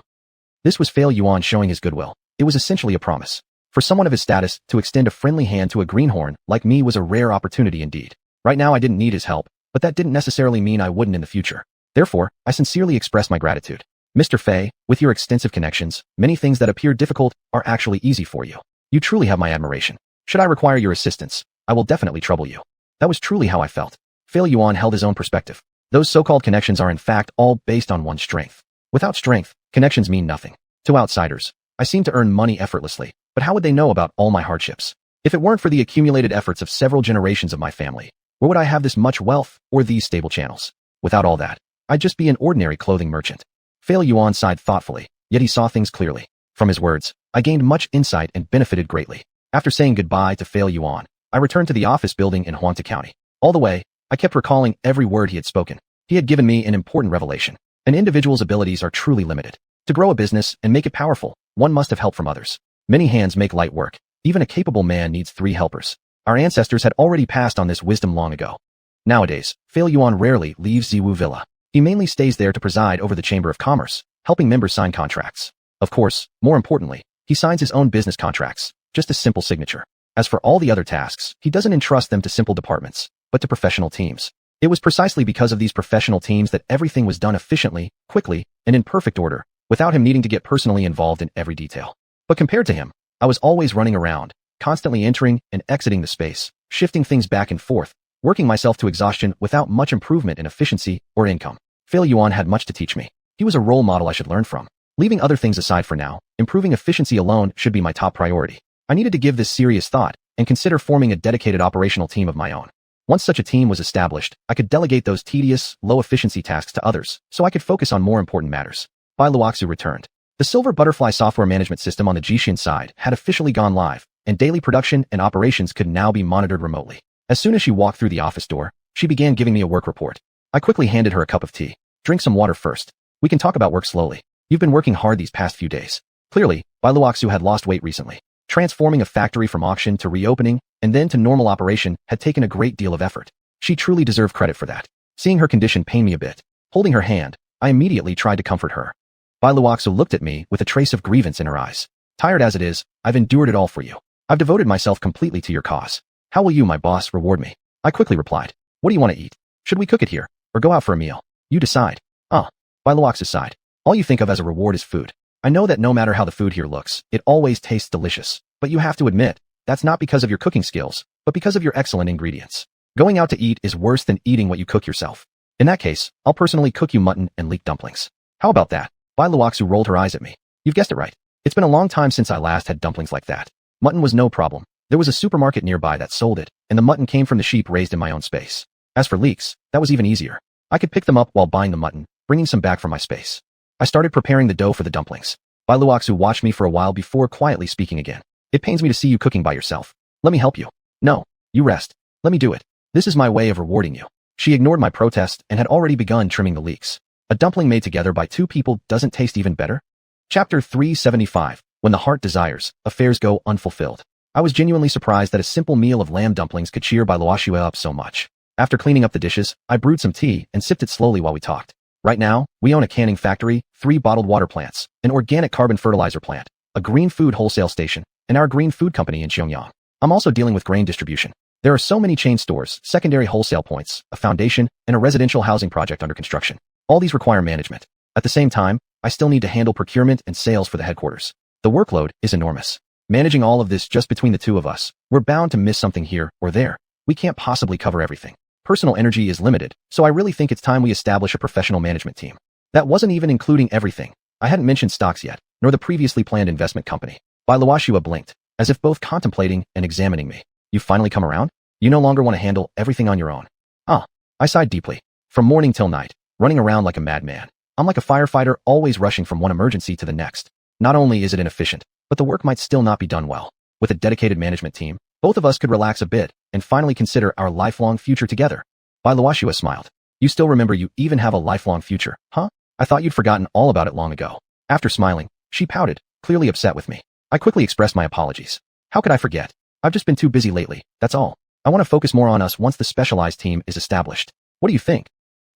This was xiuxian showing his goodwill. It was essentially a promise. For someone of his status, to extend a friendly hand to a greenhorn like me was a rare opportunity indeed. Right now I didn't need his help, but that didn't necessarily mean I wouldn't in the future. Therefore, I sincerely expressed my gratitude. Mr. Fei, with your extensive connections, many things that appear difficult are actually easy for you. You truly have my admiration. Should I require your assistance, I will definitely trouble you. That was truly how I felt. xiuxian held his own perspective. Those so-called connections are in fact all based on one's strength. Without strength, connections mean nothing. To outsiders, I seem to earn money effortlessly, but how would they know about all my hardships? If it weren't for the accumulated efforts of several generations of my family, where would I have this much wealth or these stable channels? Without all that, I'd just be an ordinary clothing merchant. xiuxian sighed thoughtfully, yet he saw things clearly. From his words, I gained much insight and benefited greatly. After saying goodbye to xiuxian, I returned to the office building in Huanta County. All the way, I kept recalling every word he had spoken. He had given me an important revelation. An individual's abilities are truly limited. To grow a business and make it powerful, one must have help from others. Many hands make light work. Even a capable man needs 3 helpers. Our ancestors had already passed on this wisdom long ago. Nowadays, xiuxian rarely leaves Ziwu Villa. He mainly stays there to preside over the Chamber of Commerce, helping members sign contracts. Of course, more importantly, he signs his own business contracts, just a simple signature. As for all the other tasks, he doesn't entrust them to simple departments, but to professional teams. It was precisely because of these professional teams that everything was done efficiently, quickly, and in perfect order, without him needing to get personally involved in every detail. But compared to him, I was always running around, constantly entering and exiting the space, shifting things back and forth, working myself to exhaustion without much improvement in efficiency or income. xiuxian had much to teach me. He was a role model I should learn from. Leaving other things aside for now, improving efficiency alone should be my top priority. I needed to give this serious thought and consider forming a dedicated operational team of my own. Once such a team was established, I could delegate those tedious, low-efficiency tasks to others, so I could focus on more important matters. Bai Luoxu returned. The Silver Butterfly software management system on the xiuxian side had officially gone live, and daily production and operations could now be monitored remotely. As soon as she walked through the office door, she began giving me a work report. I quickly handed her a cup of tea. Drink some water first. We can talk about work slowly. You've been working hard these past few days. Clearly, Bai Luoxu had lost weight recently. Transforming a factory from auction to reopening and then to normal operation had taken a great deal of effort. She truly deserved credit for that. Seeing her condition pained me a bit. Holding her hand, I immediately tried to comfort her. Bai Luoxu looked at me with a trace of grievance in her eyes. Tired as it is, I've endured it all for you. I've devoted myself completely to your cause. How will you, my boss, reward me? I quickly replied. What do you want to eat? Should we cook it here, or go out for a meal? You decide. Bai Luoxu sighed. All you think of as a reward is food. I know that no matter how the food here looks, it always tastes delicious. But you have to admit, that's not because of your cooking skills, but because of your excellent ingredients. Going out to eat is worse than eating what you cook yourself. In that case, I'll personally cook you mutton and leek dumplings. How about that? Bai Luoxu rolled her eyes at me. You've guessed it right. It's been a long time since I last had dumplings like that. Mutton was no problem. There was a supermarket nearby that sold it, and the mutton came from the sheep raised in my own space. As for leeks, that was even easier. I could pick them up while buying the mutton, bringing some back from my space. I started preparing the dough for the dumplings. Bai Luoxu watched me for a while before quietly speaking again. It pains me to see you cooking by yourself. Let me help you. No, you rest. Let me do it. This is my way of rewarding you. She ignored my protest and had already begun trimming the leeks. A dumpling made together by 2 people doesn't taste even better? Chapter 375. When the heart desires, affairs go unfulfilled. I was genuinely surprised that a simple meal of lamb dumplings could cheer Bai Luoxu up so much. After cleaning up the dishes, I brewed some tea and sipped it slowly while we talked. Right now, we own a canning factory, 3 bottled water plants, an organic carbon fertilizer plant, a green food wholesale station, and our green food company in Xianxia. I'm also dealing with grain distribution. There are so many chain stores, secondary wholesale points, a foundation, and a residential housing project under construction. All these require management. At the same time, I still need to handle procurement and sales for the headquarters. The workload is enormous. Managing all of this just between the 2 of us, we're bound to miss something here or there. We can't possibly cover everything. Personal energy is limited, so I really think it's time we establish a professional management team. That wasn't even including everything. I hadn't mentioned stocks yet, nor the previously planned investment company. Bai Luoxu blinked, as if both contemplating and examining me. You finally come around? You no longer want to handle everything on your own. I sighed deeply. From morning till night, running around like a madman. I'm like a firefighter always rushing from one emergency to the next. Not only is it inefficient, but the work might still not be done well. With a dedicated management team, both of us could relax a bit and finally consider our lifelong future together. Bai Luoxu smiled. You still remember you even have a lifelong future, huh? I thought you'd forgotten all about it long ago. After smiling, she pouted, clearly upset with me. I quickly expressed my apologies. How could I forget? I've just been too busy lately, that's all. I want to focus more on us once the specialized team is established. What do you think?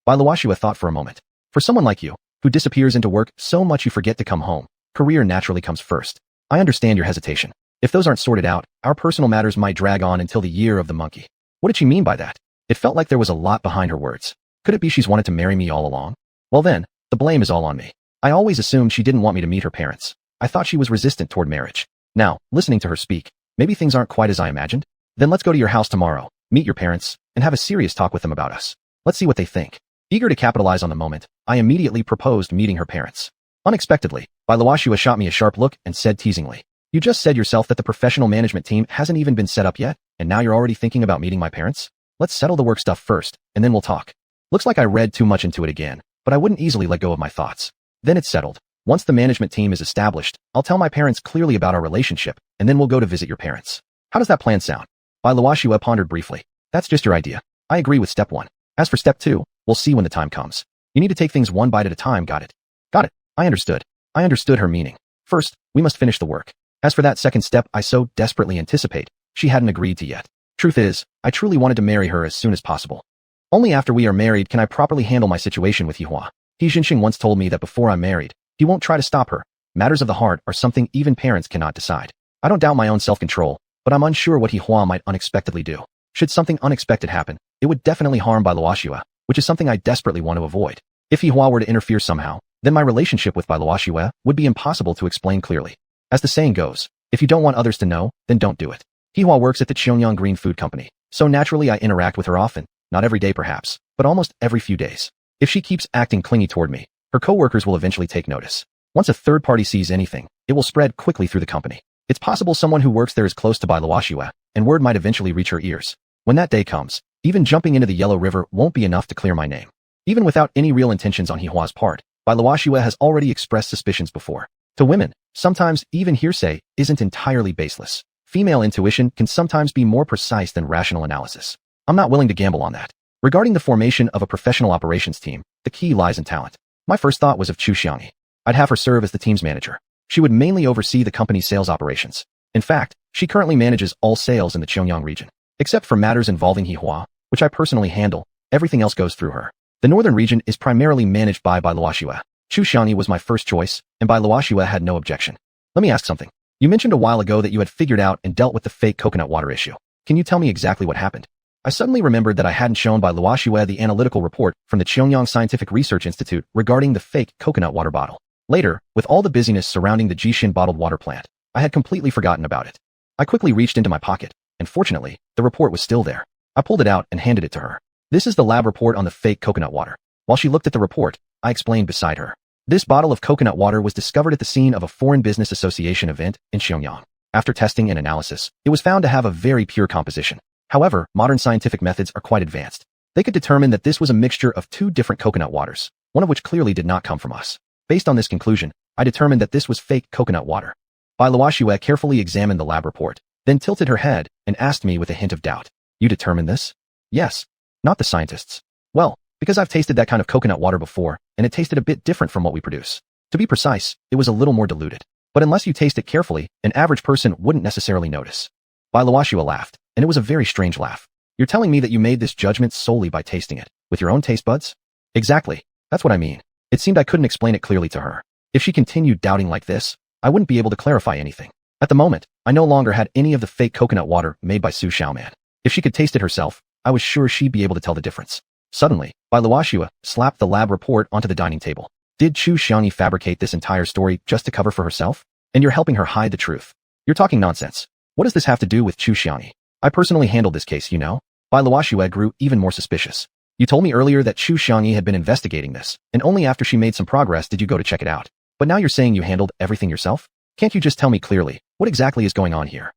Bai Luoxu thought for a moment. For someone like you, who disappears into work so much you forget to come home, career naturally comes first. I understand your hesitation. If those aren't sorted out, our personal matters might drag on until the year of the monkey. What did she mean by that? It felt like there was a lot behind her words. Could it be she's wanted to marry me all along? Well then, the blame is all on me. I always assumed she didn't want me to meet her parents. I thought she was resistant toward marriage. Now, listening to her speak, maybe things aren't quite as I imagined? Then let's go to your house tomorrow, meet your parents, and have a serious talk with them about us. Let's see what they think. Eager to capitalize on the moment, I immediately proposed meeting her parents. Unexpectedly, Bai Luoxu shot me a sharp look and said teasingly, You just said yourself that the professional management team hasn't even been set up yet, and now you're already thinking about meeting my parents? Let's settle the work stuff first, and then we'll talk. Looks like I read too much into it again, but I wouldn't easily let go of my thoughts. Then it's settled. Once the management team is established, I'll tell my parents clearly about our relationship, and then we'll go to visit your parents. How does that plan sound? Bai Luoxu pondered briefly. That's just your idea. I agree with step 1. As for step 2, We'll see when the time comes. You need to take things one bite at a time, got it? Got it. I understood. I understood her meaning. First, we must finish the work. As for that second step I so desperately anticipate, she hadn't agreed to yet. Truth is, I truly wanted to marry her as soon as possible. Only after we are married can I properly handle my situation with Yihua. Xiuxian once told me that before I'm married, he won't try to stop her. Matters of the heart are something even parents cannot decide. I don't doubt my own self-control, but I'm unsure what Yihua might unexpectedly do. Should something unexpected happen, it would definitely harm Bailuoxue, which is something I desperately want to avoid. If Yihua were to interfere somehow, then my relationship with Bailuoxue would be impossible to explain clearly. As the saying goes, if you don't want others to know, then don't do it. Yihua works at the Xiuxian Green Food Company, so naturally I interact with her often, not every day perhaps, but almost every few days. If she keeps acting clingy toward me, her coworkers will eventually take notice. Once a third party sees anything, it will spread quickly through the company. It's possible someone who works there is close to Bailuoxue, and word might eventually reach her ears. When that day comes, even jumping into the Yellow River won't be enough to clear my name. Even without any real intentions on Yihua's part, Bailuoxue has already expressed suspicions before. To women, sometimes even hearsay isn't entirely baseless. Female intuition can sometimes be more precise than rational analysis. I'm not willing to gamble on that. Regarding the formation of a professional operations team, the key lies in talent. My first thought was of xiuxian. I'd have her serve as the team's manager. She would mainly oversee the company's sales operations. In fact, she currently manages all sales in the Xiuxian region. Except for matters involving Yihua, which I personally handle, everything else goes through her. The northern region is primarily managed by Bailuoxue. Xiuxian was my first choice, and Bailuoxue had no objection. Let me ask something. You mentioned a while ago that you had figured out and dealt with the fake coconut water issue. Can you tell me exactly what happened? I suddenly remembered that I hadn't shown Bailuoxue the analytical report from the Xiuxian Scientific Research Institute regarding the fake coconut water bottle. Later, with all the busyness surrounding the xiuxian bottled water plant, I had completely forgotten about it. I quickly reached into my pocket, and fortunately, the report was still there. I pulled it out and handed it to her. This is the lab report on the fake coconut water. While she looked at the report, I explained beside her. This bottle of coconut water was discovered at the scene of a Foreign Business Association event in Xiuxian. After testing and analysis, it was found to have a very pure composition. However, modern scientific methods are quite advanced. They could determine that this was a mixture of two different coconut waters, one of which clearly did not come from us. Based on this conclusion, I determined that this was fake coconut water. Bailuoxue carefully examined the lab report, then tilted her head and asked me with a hint of doubt. You determined this? Yes. Not the scientists. Well, because I've tasted that kind of coconut water before, and it tasted a bit different from what we produce. To be precise, it was a little more diluted. But unless you taste it carefully, an average person wouldn't necessarily notice. Bailuoxue laughed, and it was a very strange laugh. You're telling me that you made this judgment solely by tasting it, with your own taste buds? Exactly. That's what I mean. It seemed I couldn't explain it clearly to her. If she continued doubting like this, I wouldn't be able to clarify anything. At the moment, I no longer had any of the fake coconut water made by Su Xiaoman. If she could taste it herself, I was sure she'd be able to tell the difference. Suddenly, Bailuoxue slapped the lab report onto the dining table. Did Xiuxian fabricate this entire story just to cover for herself? And you're helping her hide the truth. You're talking nonsense. What does this have to do with Xiuxian? I personally handled this case, you know? Bailuoxue grew even more suspicious. You told me earlier that Xiuxian had been investigating this, and only after she made some progress did you go to check it out. But now you're saying you handled everything yourself? Can't you just tell me clearly, what exactly is going on here?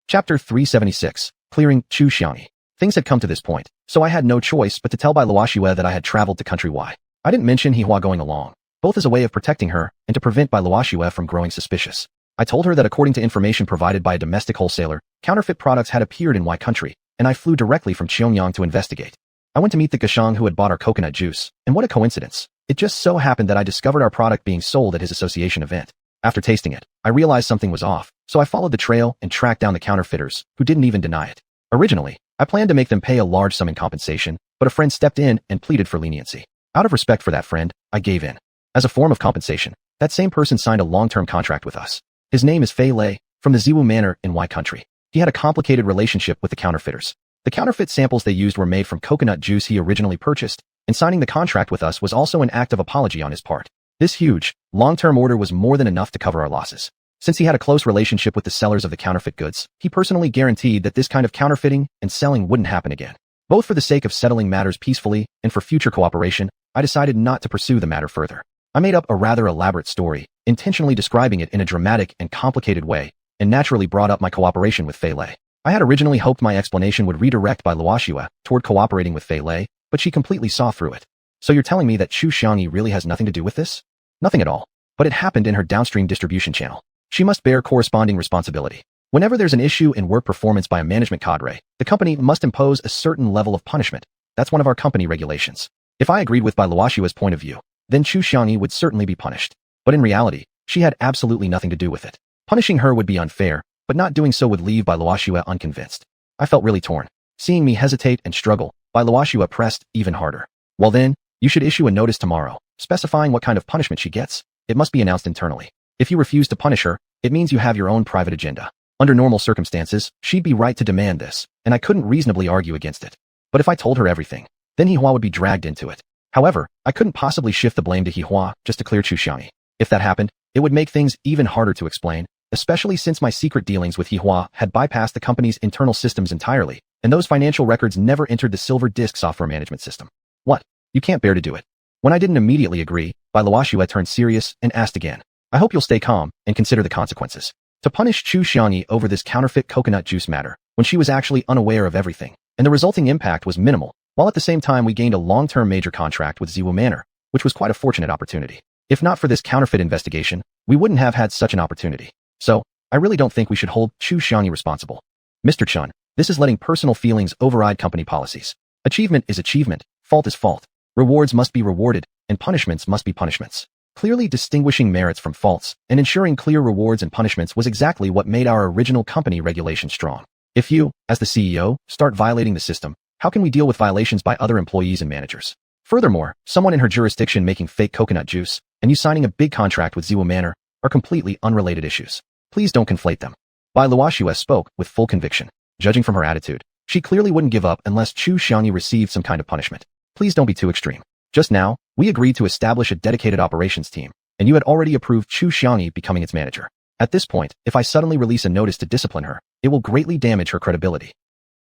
Chapter 376, Clearing Xiuxian. Things had come to this point, so I had no choice but to tell Bailuoxue that I had traveled to Country Y. I didn't mention Yihua going along, both as a way of protecting her and to prevent Bailuoxue from growing suspicious. I told her that according to information provided by a domestic wholesaler, counterfeit products had appeared in Y country, and I flew directly from Xiuxian to investigate. I went to meet the Gashang who had bought our coconut juice, and what a coincidence. It just so happened that I discovered our product being sold at his association event. After tasting it, I realized something was off, so I followed the trail and tracked down the counterfeiters, who didn't even deny it. Originally, I planned to make them pay a large sum in compensation, but a friend stepped in and pleaded for leniency. Out of respect for that friend, I gave in. As a form of compensation, that same person signed a long-term contract with us. His name is Fei Lei, from the Ziwu Manor in Y country. He had a complicated relationship with the counterfeiters. The counterfeit samples they used were made from coconut juice he originally purchased, and signing the contract with us was also an act of apology on his part. This huge, long-term order was more than enough to cover our losses. Since he had a close relationship with the sellers of the counterfeit goods, he personally guaranteed that this kind of counterfeiting and selling wouldn't happen again. Both for the sake of settling matters peacefully and for future cooperation, I decided not to pursue the matter further. I made up a rather elaborate story, intentionally describing it in a dramatic and complicated way, and naturally brought up my cooperation with Fei Lei. I had originally hoped my explanation would redirect Bailuoxue toward cooperating with Fei Lei, but she completely saw through it. So you're telling me that Xiuxian really has nothing to do with this? Nothing at all. But it happened in her downstream distribution channel. She must bear corresponding responsibility. Whenever there's an issue in work performance by a management cadre, the company must impose a certain level of punishment. That's one of our company regulations. If I agreed with Bai Luoxua's point of view, then Xiuxian would certainly be punished. But in reality, she had absolutely nothing to do with it. Punishing her would be unfair, but not doing so would leave Bai Luoxua unconvinced. I felt really torn. Seeing me hesitate and struggle, Bai Luoxua pressed even harder. Well then, you should issue a notice tomorrow, specifying what kind of punishment she gets. It must be announced internally. If you refuse to punish her, it means you have your own private agenda. Under normal circumstances, she'd be right to demand this, and I couldn't reasonably argue against it. But if I told her everything, then Hihua would be dragged into it. However, I couldn't possibly shift the blame to Hihua just to clear Xiuxian. If that happened, it would make things even harder to explain, especially since my secret dealings with Hihua had bypassed the company's internal systems entirely, and those financial records never entered the Silver Disk software management system. What? You can't bear to do it. When I didn't immediately agree, Bai Luoxua turned serious and asked again. I hope you'll stay calm and consider the consequences. To punish Xiuxian over this counterfeit coconut juice matter, when she was actually unaware of everything, and the resulting impact was minimal, while at the same time we gained a long-term major contract with Ziwu Manor, which was quite a fortunate opportunity. If not for this counterfeit investigation, we wouldn't have had such an opportunity. So, I really don't think we should hold Xiuxian responsible. Mr. Chun, this is letting personal feelings override company policies. Achievement is achievement, fault is fault. Rewards must be rewarded, and punishments must be punishments. Clearly distinguishing merits from faults and ensuring clear rewards and punishments was exactly what made our original company regulation strong. If you, as the CEO, start violating the system, how can we deal with violations by other employees and managers? Furthermore, someone in her jurisdiction making fake coconut juice and you signing a big contract with Ziwu Manor are completely unrelated issues. Please don't conflate them. Bai Luoxua spoke with full conviction. Judging from her attitude, she clearly wouldn't give up unless Xiuxian received some kind of punishment. Please don't be too extreme. Just now, we agreed to establish a dedicated operations team, and you had already approved Xiuxian becoming its manager. At this point, if I suddenly release a notice to discipline her, it will greatly damage her credibility.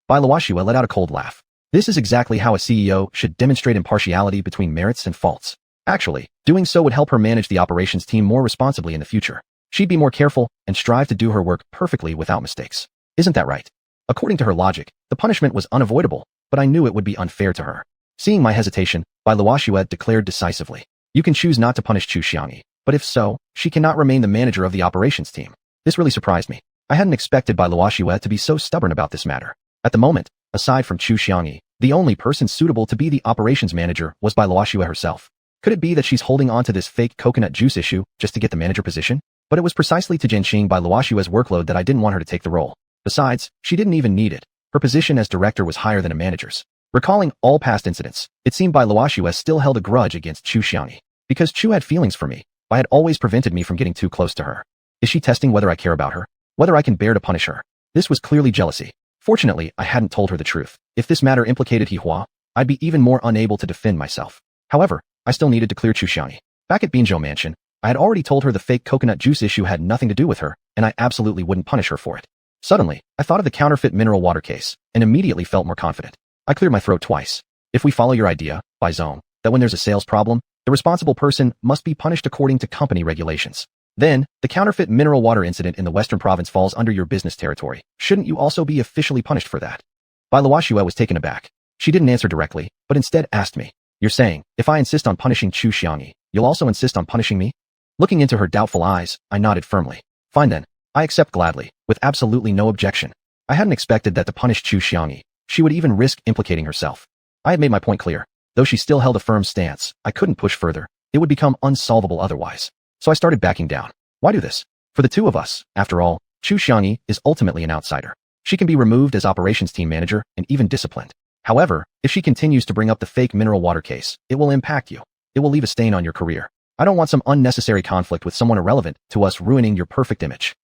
Bai Luoxua let out a cold laugh. This is exactly how a CEO should demonstrate impartiality between merits and faults. Actually, doing so would help her manage the operations team more responsibly in the future. She'd be more careful and strive to do her work perfectly without mistakes. Isn't that right? According to her logic, the punishment was unavoidable, but I knew it would be unfair to her. Seeing my hesitation, Bai Luoxua declared decisively. You can choose not to punish Xiuxian, but if so, she cannot remain the manager of the operations team. This really surprised me. I hadn't expected Bai Luoxua to be so stubborn about this matter. At the moment, aside from Xiuxian, the only person suitable to be the operations manager was Bai Luoxua herself. Could it be that she's holding on to this fake coconut juice issue just to get the manager position? But it was precisely to Jianxing Bai Luoxua's workload that I didn't want her to take the role. Besides, she didn't even need it. Her position as director was higher than a manager's. Recalling all past incidents, it seemed Bai Luoxua still held a grudge against Xiuxian. Because Chu had feelings for me, Bai had always prevented me from getting too close to her. Is she testing whether I care about her? Whether I can bear to punish her? This was clearly jealousy. Fortunately, I hadn't told her the truth. If this matter implicated Hihua, I'd be even more unable to defend myself. However, I still needed to clear Xiuxian. Back at Binzhou Mansion, I had already told her the fake coconut juice issue had nothing to do with her, and I absolutely wouldn't punish her for it. Suddenly, I thought of the counterfeit mineral water case, and immediately felt more confident. I cleared my throat twice. If we follow your idea, Bai Zong, that when there's a sales problem, the responsible person must be punished according to company regulations. Then, the counterfeit mineral water incident in the Western Province falls under your business territory. Shouldn't you also be officially punished for that? Bai Luoxua was taken aback. She didn't answer directly, but instead asked me, "You're saying, if I insist on punishing Xiuxian, you'll also insist on punishing me?" Looking into her doubtful eyes, I nodded firmly. Fine then. I accept gladly, with absolutely no objection. I hadn't expected that to punish Xiuxian, she would even risk implicating herself. I had made my point clear. Though she still held a firm stance, I couldn't push further. It would become unsolvable otherwise. So I started backing down. Why do this? For the two of us, after all, Xiuxian is ultimately an outsider. She can be removed as operations team manager and even disciplined. However, if she continues to bring up the fake mineral water case, it will impact you. It will leave a stain on your career. I don't want some unnecessary conflict with someone irrelevant to us ruining your perfect image.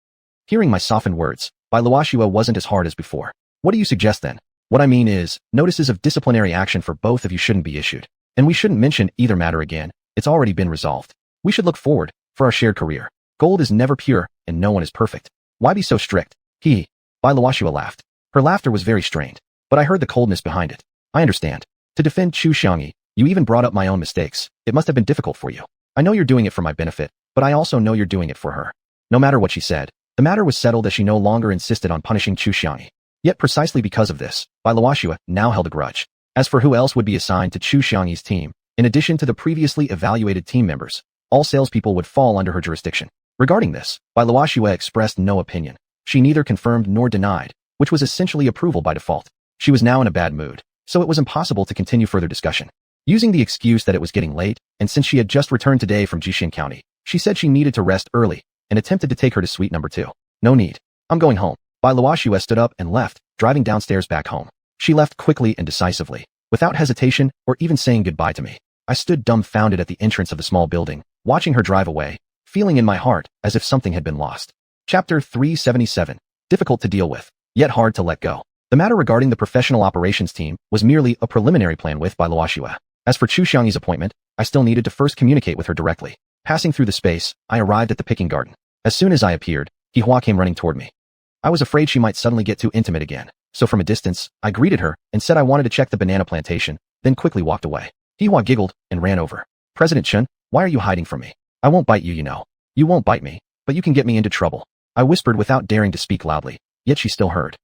Hearing my softened words, Bai Luoxua wasn't as hard as before. What do you suggest then? What I mean is, notices of disciplinary action for both of you shouldn't be issued. And we shouldn't mention either matter again. It's already been resolved. We should look forward, for our shared career. Gold is never pure, and no one is perfect. Why be so strict? Bai Luoxua laughed. Her laughter was very strained, but I heard the coldness behind it. I understand. To defend Xiuxian, you even brought up my own mistakes. It must have been difficult for you. I know you're doing it for my benefit, but I also know you're doing it for her. No matter what she said, the matter was settled as she no longer insisted on punishing Xiuxian. Yet precisely because of this, Bai Luoxua now held a grudge. As for who else would be assigned to Xiuxian's team, in addition to the previously evaluated team members, all salespeople would fall under her jurisdiction. Regarding this, Bai Luoxua expressed no opinion. She neither confirmed nor denied, which was essentially approval by default. She was now in a bad mood, so it was impossible to continue further discussion. using the excuse that it was getting late, and since she had just returned today from Xiuxian County, she said she needed to rest early and attempted to take her to suite number 2. No need. I'm going home. Bai Luoxue stood up and left, driving downstairs back home. She left quickly and decisively, without hesitation or even saying goodbye to me. I stood dumbfounded at the entrance of the small building, watching her drive away, feeling in my heart as if something had been lost. Chapter 377. Difficult to deal with, yet hard to let go. The matter regarding the professional operations team was merely a preliminary plan with Bai Luoxue. As for Chu Xiangyi's appointment, I still needed to first communicate with her directly. Passing through the space, I arrived at the picking garden. As soon as I appeared, Hihua came running toward me. I was afraid she might suddenly get too intimate again, so from a distance, I greeted her and said I wanted to check the banana plantation, then quickly walked away. Hihua giggled and ran over. President Chen, why are you hiding from me? I won't bite you, you know. You won't bite me, but you can get me into trouble. I whispered without daring to speak loudly, yet she still heard.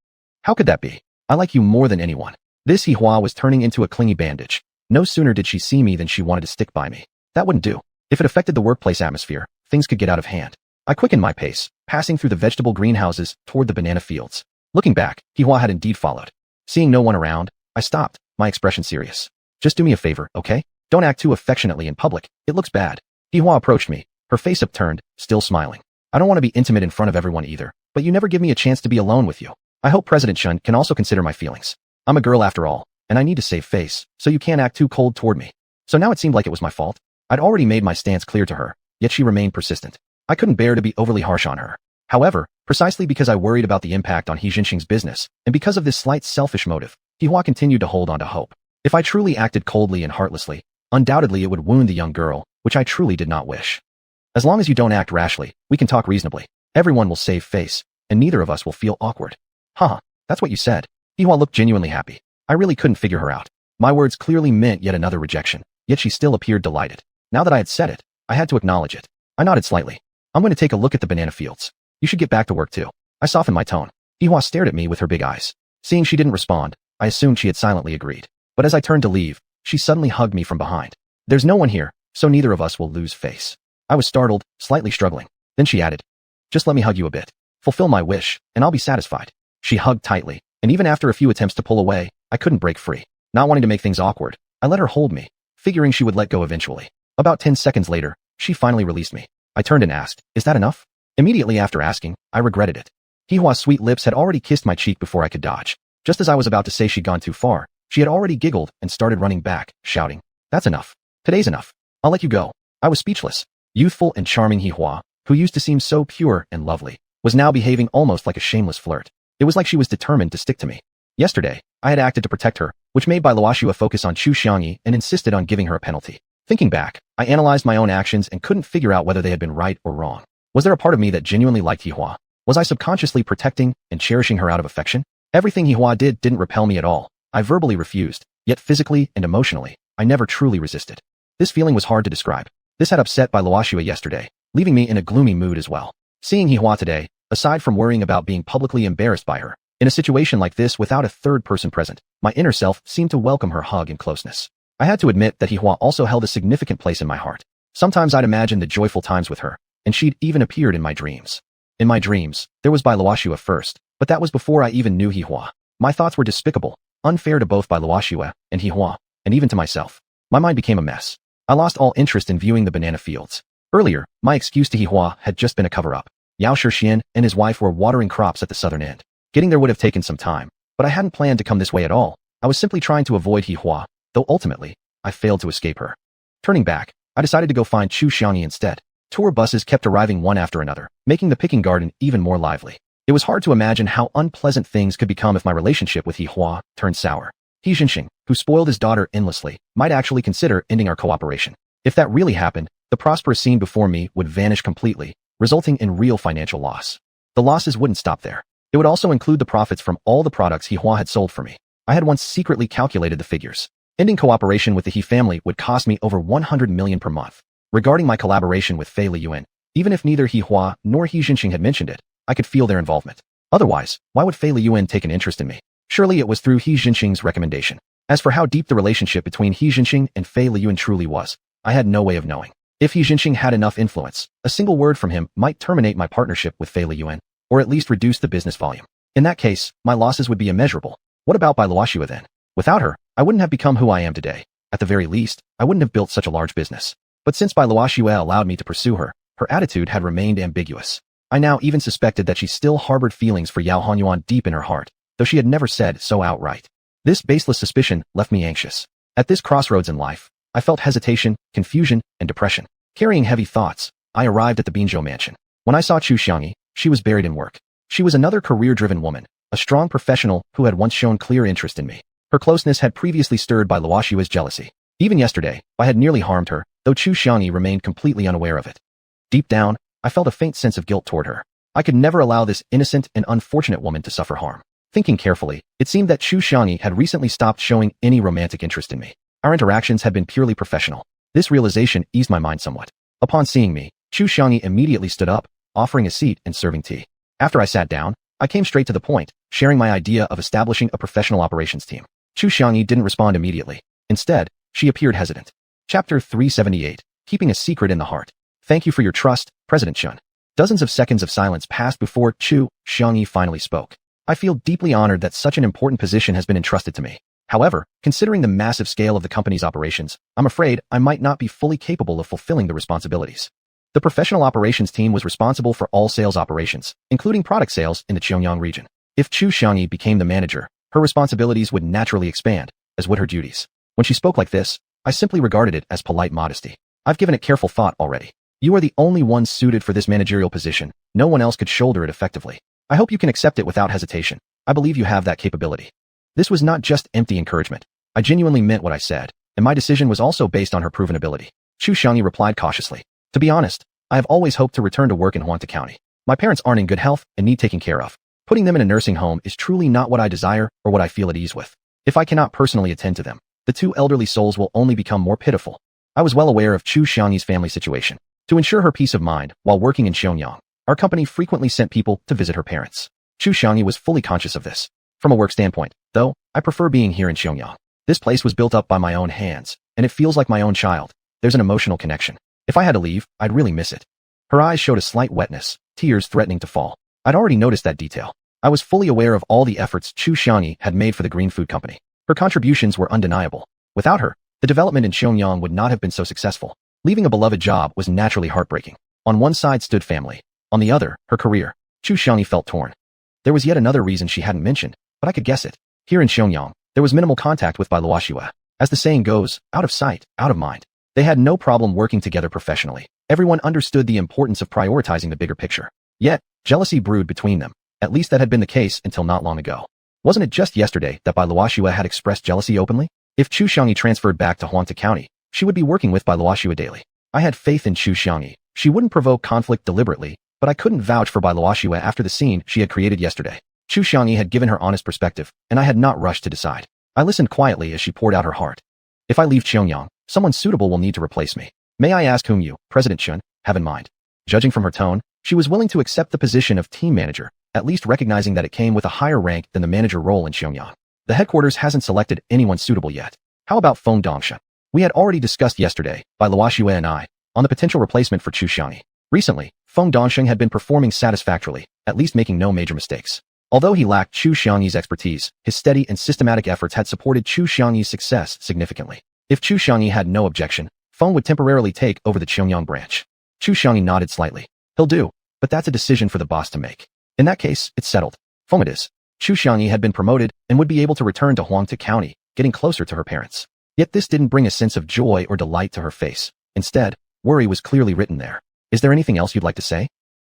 How could that be? I like you more than anyone. This Hihua was turning into a clingy bandage. No sooner did she see me than she wanted to stick by me. That wouldn't do. If it affected the workplace atmosphere, things could get out of hand. I quickened my pace, passing through the vegetable greenhouses toward the banana fields. Looking back, Hihua had indeed followed. Seeing no one around, I stopped, my expression serious. Just do me a favor, okay? Don't act too affectionately in public. It looks bad. Hihua approached me, her face upturned, still smiling. I don't want to be intimate in front of everyone either, but you never give me a chance to be alone with you. I hope President Chen can also consider my feelings. I'm a girl after all, and I need to save face, so you can't act too cold toward me. So now it seemed like it was my fault. I'd already made my stance clear to her, yet she remained persistent. I couldn't bear to be overly harsh on her. However, precisely because I worried about the impact on He Jinxing's business, and because of this slight selfish motive, Hihua continued to hold on to hope. If I truly acted coldly and heartlessly, undoubtedly it would wound the young girl, which I truly did not wish. As long as you don't act rashly, we can talk reasonably. Everyone will save face, and neither of us will feel awkward. Haha, that's what you said. Hihua looked genuinely happy. I really couldn't figure her out. My words clearly meant yet another rejection, yet she still appeared delighted. Now that I had said it, I had to acknowledge it. I nodded slightly. I'm going to take a look at the banana fields. You should get back to work too. I softened my tone. Hihua stared at me with her big eyes. Seeing she didn't respond, I assumed she had silently agreed. But as I turned to leave, she suddenly hugged me from behind. There's no one here, so neither of us will lose face. I was startled, slightly struggling. Then she added, just let me hug you a bit. Fulfill my wish, and I'll be satisfied. She hugged tightly, and even after a few attempts to pull away, I couldn't break free. Not wanting to make things awkward, I let her hold me, figuring she would let go eventually. About 10 seconds later, she finally released me. I turned and asked, is that enough? Immediately after asking, I regretted it. Hihua's sweet lips had already kissed my cheek before I could dodge. Just as I was about to say she'd gone too far, she had already giggled and started running back, shouting, that's enough. Today's enough. I'll let you go. I was speechless. Youthful and charming Hihua, who used to seem so pure and lovely, was now behaving almost like a shameless flirt. It was like she was determined to stick to me. Yesterday, I had acted to protect her, which made Bai Luoxue focus on Chu Xiangyi and insisted on giving her a penalty. Thinking back, I analyzed my own actions and couldn't figure out whether they had been right or wrong. Was there a part of me that genuinely liked Hihua? Was I subconsciously protecting and cherishing her out of affection? Everything Hihua did didn't repel me at all. I verbally refused, yet physically and emotionally, I never truly resisted. This feeling was hard to describe. This had upset Bai Luoxue yesterday, leaving me in a gloomy mood as well. Seeing Hihua today, aside from worrying about being publicly embarrassed by her, in a situation like this without a third person present, my inner self seemed to welcome her hug and closeness. I had to admit that Hihua also held a significant place in my heart. Sometimes I'd imagine the joyful times with her, and she'd even appeared in my dreams. In my dreams, there was Bai Luoxue first, but that was before I even knew Hihua. My thoughts were despicable, unfair to both Bai Luoxue and Hihua, and even to myself. My mind became a mess. I lost all interest in viewing the banana fields. Earlier, my excuse to Hihua had just been a cover-up. Xiuxian and his wife were watering crops at the southern end. Getting there would have taken some time, but I hadn't planned to come this way at all. I was simply trying to avoid Hihua, though ultimately, I failed to escape her. Turning back, I decided to go find Chu Xiangyi instead. Tour buses kept arriving one after another, making the picking garden even more lively. It was hard to imagine how unpleasant things could become if my relationship with Hihua turned sour. He Jinxing, who spoiled his daughter endlessly, might actually consider ending our cooperation. If that really happened, the prosperous scene before me would vanish completely, resulting in real financial loss. The losses wouldn't stop there. It would also include the profits from all the products Hihua had sold for me. I had once secretly calculated the figures. Ending cooperation with the He family would cost me over 100 million per month. Regarding my collaboration with Fei Liyuan, even if neither Hihua nor He Jinxing had mentioned it, I could feel their involvement. Otherwise, why would Fei Liyuan take an interest in me? Surely it was through He Jinxing's recommendation. As for how deep the relationship between He Jinxing and Fei Liyuan truly was, I had no way of knowing. If He Jinxing had enough influence, a single word from him might terminate my partnership with Fei Liyuan, or at least reduce the business volume. In that case, my losses would be immeasurable. What about Bai Luoxue then? Without her, I wouldn't have become who I am today. At the very least, I wouldn't have built such a large business. But since Bai Luoxue allowed me to pursue her, her attitude had remained ambiguous. I now even suspected that she still harbored feelings for xuanhuan deep in her heart, though she had never said so outright. This baseless suspicion left me anxious. At this crossroads in life, I felt hesitation, confusion, and depression. Carrying heavy thoughts, I arrived at the Binzhou mansion. When I saw xiuxian, she was buried in work. She was another career-driven woman, a strong professional who had once shown clear interest in me. Her closeness had previously stirred Bai Luoxue's jealousy. Even yesterday, I had nearly harmed her, though xiuxian remained completely unaware of it. Deep down, I felt a faint sense of guilt toward her. I could never allow this innocent and unfortunate woman to suffer harm. Thinking carefully, it seemed that xiuxian had recently stopped showing any romantic interest in me. Our interactions had been purely professional. This realization eased my mind somewhat. Upon seeing me, xiuxian immediately stood up, offering a seat and serving tea. After I sat down, I came straight to the point, sharing my idea of establishing a professional operations team. Xiuxian didn't respond immediately. Instead, she appeared hesitant. Chapter 378, Keeping a Secret in the Heart. Thank you for your trust, President Chun. Dozens of seconds of silence passed before Xiuxian finally spoke. I feel deeply honored that such an important position has been entrusted to me. However, considering the massive scale of the company's operations, I'm afraid I might not be fully capable of fulfilling the responsibilities. The professional operations team was responsible for all sales operations, including product sales in the Xiangyang region. If Xiuxian became the manager, her responsibilities would naturally expand, as would her duties. When she spoke like this, I simply regarded it as polite modesty. I've given it careful thought already. You are the only one suited for this managerial position. No one else could shoulder it effectively. I hope you can accept it without hesitation. I believe you have that capability. This was not just empty encouragement. I genuinely meant what I said, and my decision was also based on her proven ability. Xiuxian replied cautiously. To be honest, I have always hoped to return to work in Huanta County. My parents aren't in good health and need taking care of. Putting them in a nursing home is truly not what I desire or what I feel at ease with. If I cannot personally attend to them, the two elderly souls will only become more pitiful. I was well aware of Xiuxian's family situation. To ensure her peace of mind, while working in Xiangyang, our company frequently sent people to visit her parents. Xiuxian was fully conscious of this. From a work standpoint, though, I prefer being here in Xiangyang. This place was built up by my own hands, and it feels like my own child. There's an emotional connection. If I had to leave, I'd really miss it. Her eyes showed a slight wetness, tears threatening to fall. I'd already noticed that detail. I was fully aware of all the efforts Xiuxian had made for the Green Food Company. Her contributions were undeniable. Without her, the development in Xiangyang would not have been so successful. Leaving a beloved job was naturally heartbreaking. On one side stood family. On the other, her career. Xiuxian felt torn. There was yet another reason she hadn't mentioned, but I could guess it. Here in Xiangyang, there was minimal contact with Bai Luoxue. As the saying goes, out of sight, out of mind. They had no problem working together professionally. Everyone understood the importance of prioritizing the bigger picture. Yet, jealousy brewed between them. At least that had been the case until not long ago. Wasn't it just yesterday that Bai Luoxue had expressed jealousy openly? If Xiuxian transferred back to Huanta County, she would be working with Bai Luoxue daily. I had faith in Xiuxian. She wouldn't provoke conflict deliberately, but I couldn't vouch for Bai Luoxue after the scene she had created yesterday. Xiuxian had given her honest perspective, and I had not rushed to decide. I listened quietly as she poured out her heart. If I leave Xiangyang, someone suitable will need to replace me. May I ask whom you, President Chun, have in mind? Judging from her tone, she was willing to accept the position of team manager, at least recognizing that it came with a higher rank than the manager role in Xiangyang. The headquarters hasn't selected anyone suitable yet. How about Feng Dongshan? We had already discussed yesterday, Bai Luoxue and I, on the potential replacement for Xiuxian. Recently, Feng Dongshan had been performing satisfactorily, at least making no major mistakes. Although he lacked Xiuxian's expertise, his steady and systematic efforts had supported Xiuxian's success significantly. If Xiuxian had no objection, Feng would temporarily take over the Xiangyang branch. Xiuxian nodded slightly. He'll do, but that's a decision for the boss to make. In that case, it's settled. Feng it is. Xiuxian had been promoted and would be able to return to Huangta County, getting closer to her parents. Yet this didn't bring a sense of joy or delight to her face. Instead, worry was clearly written there. Is there anything else you'd like to say?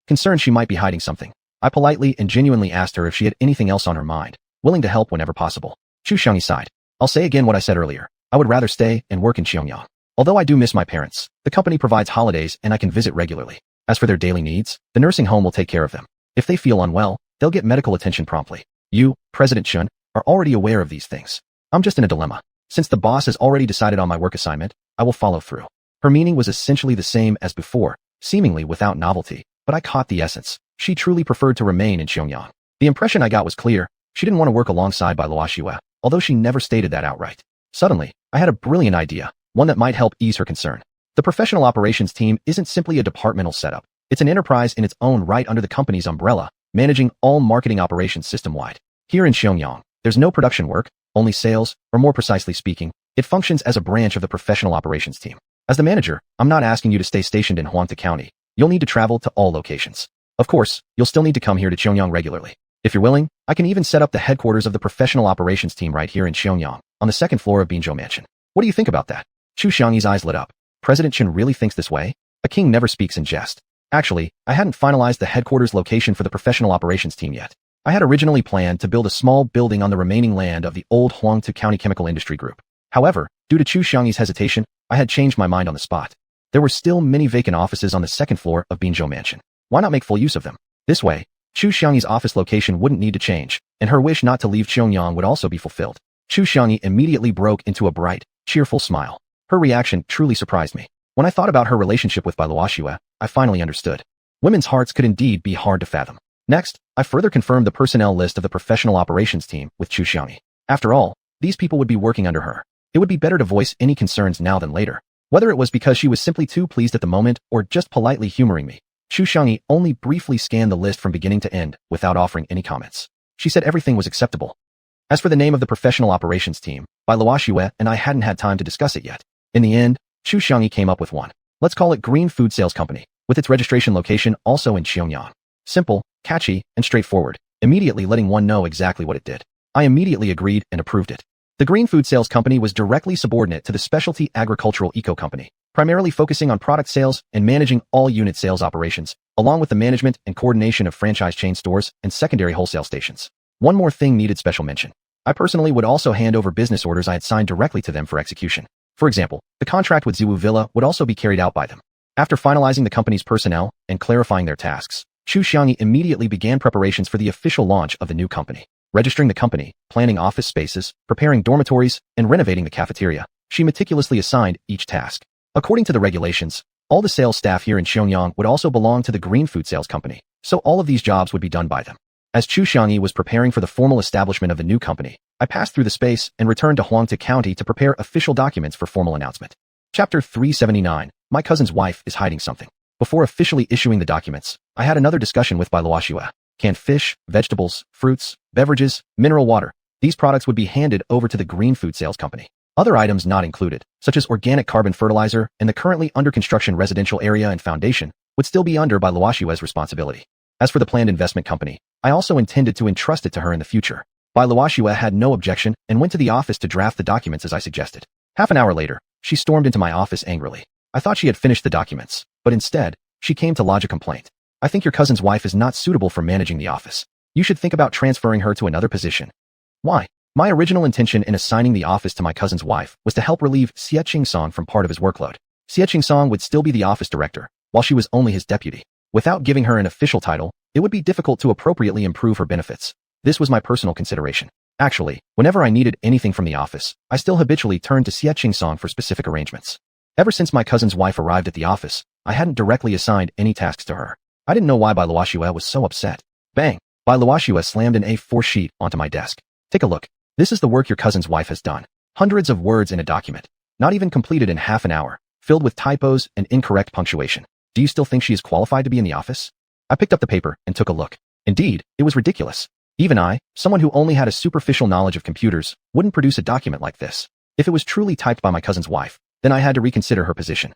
Concerned she might be hiding something, I politely and genuinely asked her if she had anything else on her mind, willing to help whenever possible. Xiuxian sighed. I'll say again what I said earlier. I would rather stay and work in Xiangyang. Although I do miss my parents, the company provides holidays and I can visit regularly. As for their daily needs, the nursing home will take care of them. If they feel unwell, they'll get medical attention promptly. You, President Chun, are already aware of these things. I'm just in a dilemma. Since the boss has already decided on my work assignment, I will follow through. Her meaning was essentially the same as before, seemingly without novelty, but I caught the essence. She truly preferred to remain in Xiangyang. The impression I got was clear. She didn't want to work alongside Bai Luoxue, although she never stated that outright. Suddenly, I had a brilliant idea, one that might help ease her concern. The professional operations team isn't simply a departmental setup. It's an enterprise in its own right under the company's umbrella, managing all marketing operations system-wide. Here in Xiangyang, there's no production work, only sales, or more precisely speaking, It functions as a branch of the professional operations team. As the manager, I'm not asking you to stay stationed in Huangta County. You'll need to travel to all locations. Of course, you'll still need to come here to Xiuxian regularly. If you're willing, I can even set up the headquarters of the professional operations team right here in Xiuxian, on the second floor of Binzhou Mansion. What do you think about that? Chu Xiangyi's eyes lit up. President Chen really thinks this way? A king never speaks in jest. Actually, I hadn't finalized the headquarters location for the professional operations team yet. I had originally planned to build a small building on the remaining land of the old Huangtu County Chemical Industry Group. However, due to Chu Xiangyi's hesitation, I had changed my mind on the spot. There were still many vacant offices on the second floor of Binzhou Mansion. Why not make full use of them? This way, Chu Xiangyi's office location wouldn't need to change, and her wish not to leave Xiuxian would also be fulfilled. Chu Xiangyi immediately broke into a bright, cheerful smile. Her reaction truly surprised me. When I thought about her relationship with Bai Luoxue, I finally understood. Women's hearts could indeed be hard to fathom. Next, I further confirmed the personnel list of the professional operations team with Chu Xiangyi. After all, these people would be working under her. It would be better to voice any concerns now than later. Whether it was because she was simply too pleased at the moment or just politely humoring me, Chu Xiangyi only briefly scanned the list from beginning to end without offering any comments. She said everything was acceptable. As for the name of the professional operations team, Bai Luoxue and I hadn't had time to discuss it yet. In the end, Chu Xiangyi came up with one. Let's call it Green Food Sales Company, with its registration location also in Xiuxian. Simple, catchy, and straightforward, immediately letting one know exactly what it did. I immediately agreed and approved it. The Green Food Sales Company was directly subordinate to the Specialty Agricultural Eco Company, primarily focusing on product sales and managing all unit sales operations, along with the management and coordination of franchise chain stores and secondary wholesale stations. One more thing needed special mention. I personally would also hand over business orders I had signed directly to them for execution. For example, the contract with Ziwu Villa would also be carried out by them. After finalizing the company's personnel and clarifying their tasks, Chu Xiangyi immediately began preparations for the official launch of the new company. Registering the company, planning office spaces, preparing dormitories, and renovating the cafeteria, she meticulously assigned each task. According to the regulations, all the sales staff here in Xiuxian would also belong to the Green Food Sales Company, so all of these jobs would be done by them. As Chu Xiangyi was preparing for the formal establishment of the new company, I passed through the space and returned to Huangta County to prepare official documents for formal announcement. Chapter 379, My cousin's wife is hiding something. Before officially issuing the documents, I had another discussion with Bai Luoxue. Canned fish, vegetables, fruits, beverages, mineral water. These products would be handed over to the Green Food Sales Company. Other items not included, such as organic carbon fertilizer and the currently under construction residential area and foundation, would still be under Bai Luoxue's responsibility. As for the planned investment company, I also intended to entrust it to her in the future. Bai Luoxue had no objection and went to the office to draft the documents as I suggested. Half an hour later, she stormed into my office angrily. I thought she had finished the documents, but instead, she came to lodge a complaint. I think your cousin's wife is not suitable for managing the office. You should think about transferring her to another position. Why? My original intention in assigning the office to my cousin's wife was to help relieve Xiuxian from part of his workload. Xiuxian would still be the office director, while she was only his deputy. Without giving her an official title, it would be difficult to appropriately improve her benefits. This was my personal consideration. Actually, whenever I needed anything from the office, I still habitually turned to Xiuxian for specific arrangements. Ever since my cousin's wife arrived at the office, I hadn't directly assigned any tasks to her. I didn't know why Bai Luoxue was so upset. Bang! Bai Luoxue slammed an A4 sheet onto my desk. Take a look. This is the work your cousin's wife has done. Hundreds of words in a document. Not even completed in half an hour. Filled with typos and incorrect punctuation. Do you still think she is qualified to be in the office? I picked up the paper and took a look. Indeed, it was ridiculous. Even I, someone who only had a superficial knowledge of computers, wouldn't produce a document like this. If it was truly typed by my cousin's wife, then I had to reconsider her position.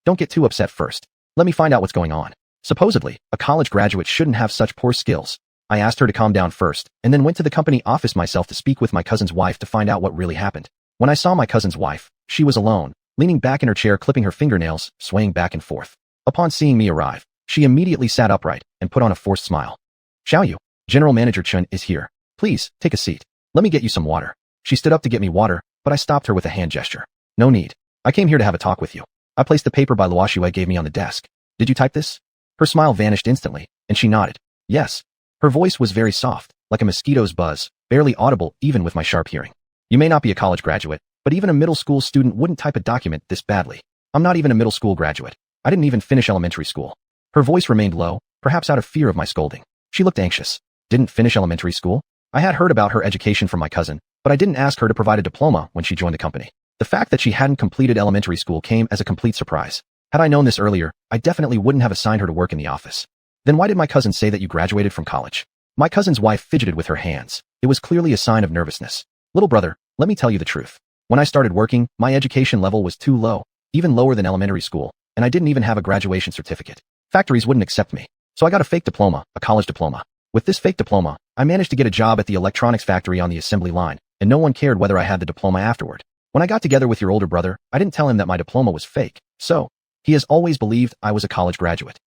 Don't get too upset first. Let me find out what's going on. Supposedly, a college graduate shouldn't have such poor skills. I asked her to calm down first, and then went to the company office myself to speak with my cousin's wife to find out what really happened. When I saw my cousin's wife, she was alone, leaning back in her chair clipping her fingernails, swaying back and forth. Upon seeing me arrive, she immediately sat upright and put on a forced smile. Xiaoyu, General Manager Chen is here. Please, take a seat. Let me get you some water. She stood up to get me water, but I stopped her with a hand gesture. No need. I came here to have a talk with you. I placed the paper Bai Luoxue gave me on the desk. Did you type this? Her smile vanished instantly, and she nodded. Yes. Her voice was very soft, like a mosquito's buzz, barely audible even with my sharp hearing. You may not be a college graduate, but even a middle school student wouldn't type a document this badly. I'm not even a middle school graduate. I didn't even finish elementary school. Her voice remained low, perhaps out of fear of my scolding. She looked anxious. Didn't finish elementary school? I had heard about her education from my cousin, but I didn't ask her to provide a diploma when she joined the company. The fact that she hadn't completed elementary school came as a complete surprise. Had I known this earlier, I definitely wouldn't have assigned her to work in the office. Then why did my cousin say that you graduated from college? My cousin's wife fidgeted with her hands. It was clearly a sign of nervousness. Little brother, let me tell you the truth. When I started working, my education level was too low, even lower than elementary school, and I didn't even have a graduation certificate. Factories wouldn't accept me. So I got a fake diploma, a college diploma. With this fake diploma, I managed to get a job at the electronics factory on the assembly line, and no one cared whether I had the diploma afterward. When I got together with your older brother, I didn't tell him that my diploma was fake, so he has always believed I was a college graduate.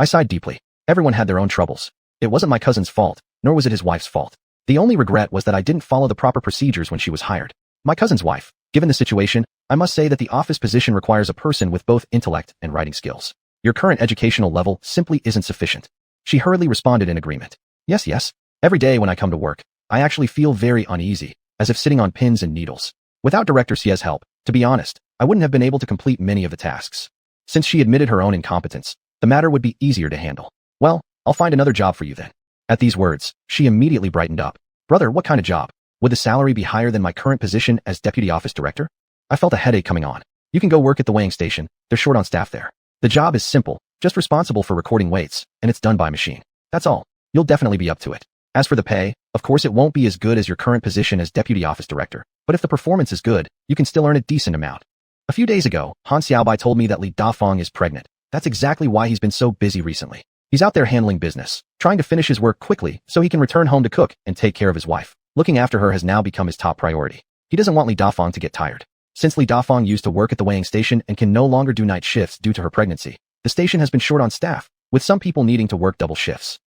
I sighed deeply. Everyone had their own troubles. It wasn't my cousin's fault, nor was it his wife's fault. The only regret was that I didn't follow the proper procedures when she was hired. My cousin's wife. Given the situation, I must say that the office position requires a person with both intellect and writing skills. Your current educational level simply isn't sufficient. She hurriedly responded in agreement. Yes. Every day when I come to work, I actually feel very uneasy, as if sitting on pins and needles. Without Director Xia's help, to be honest, I wouldn't have been able to complete many of the tasks. Since she admitted her own incompetence, the matter would be easier to handle. Well, I'll find another job for you then. At these words, she immediately brightened up. Brother, what kind of job? Would the salary be higher than my current position as deputy office director? I felt a headache coming on. You can go work at the weighing station. They're short on staff there. The job is simple, just responsible for recording weights, and it's done by machine. That's all. You'll definitely be up to it. As for the pay, of course it won't be as good as your current position as deputy office director, but if the performance is good, you can still earn a decent amount. A few days ago, Han Xiaobai told me that Li Dafeng is pregnant. That's exactly why he's been so busy recently. He's out there handling business, trying to finish his work quickly so he can return home to cook and take care of his wife. Looking after her has now become his top priority. He doesn't want Li Dafeng to get tired. Since Li Dafeng used to work at the weighing station and can no longer do night shifts due to her pregnancy, the station has been short on staff, with some people needing to work double shifts.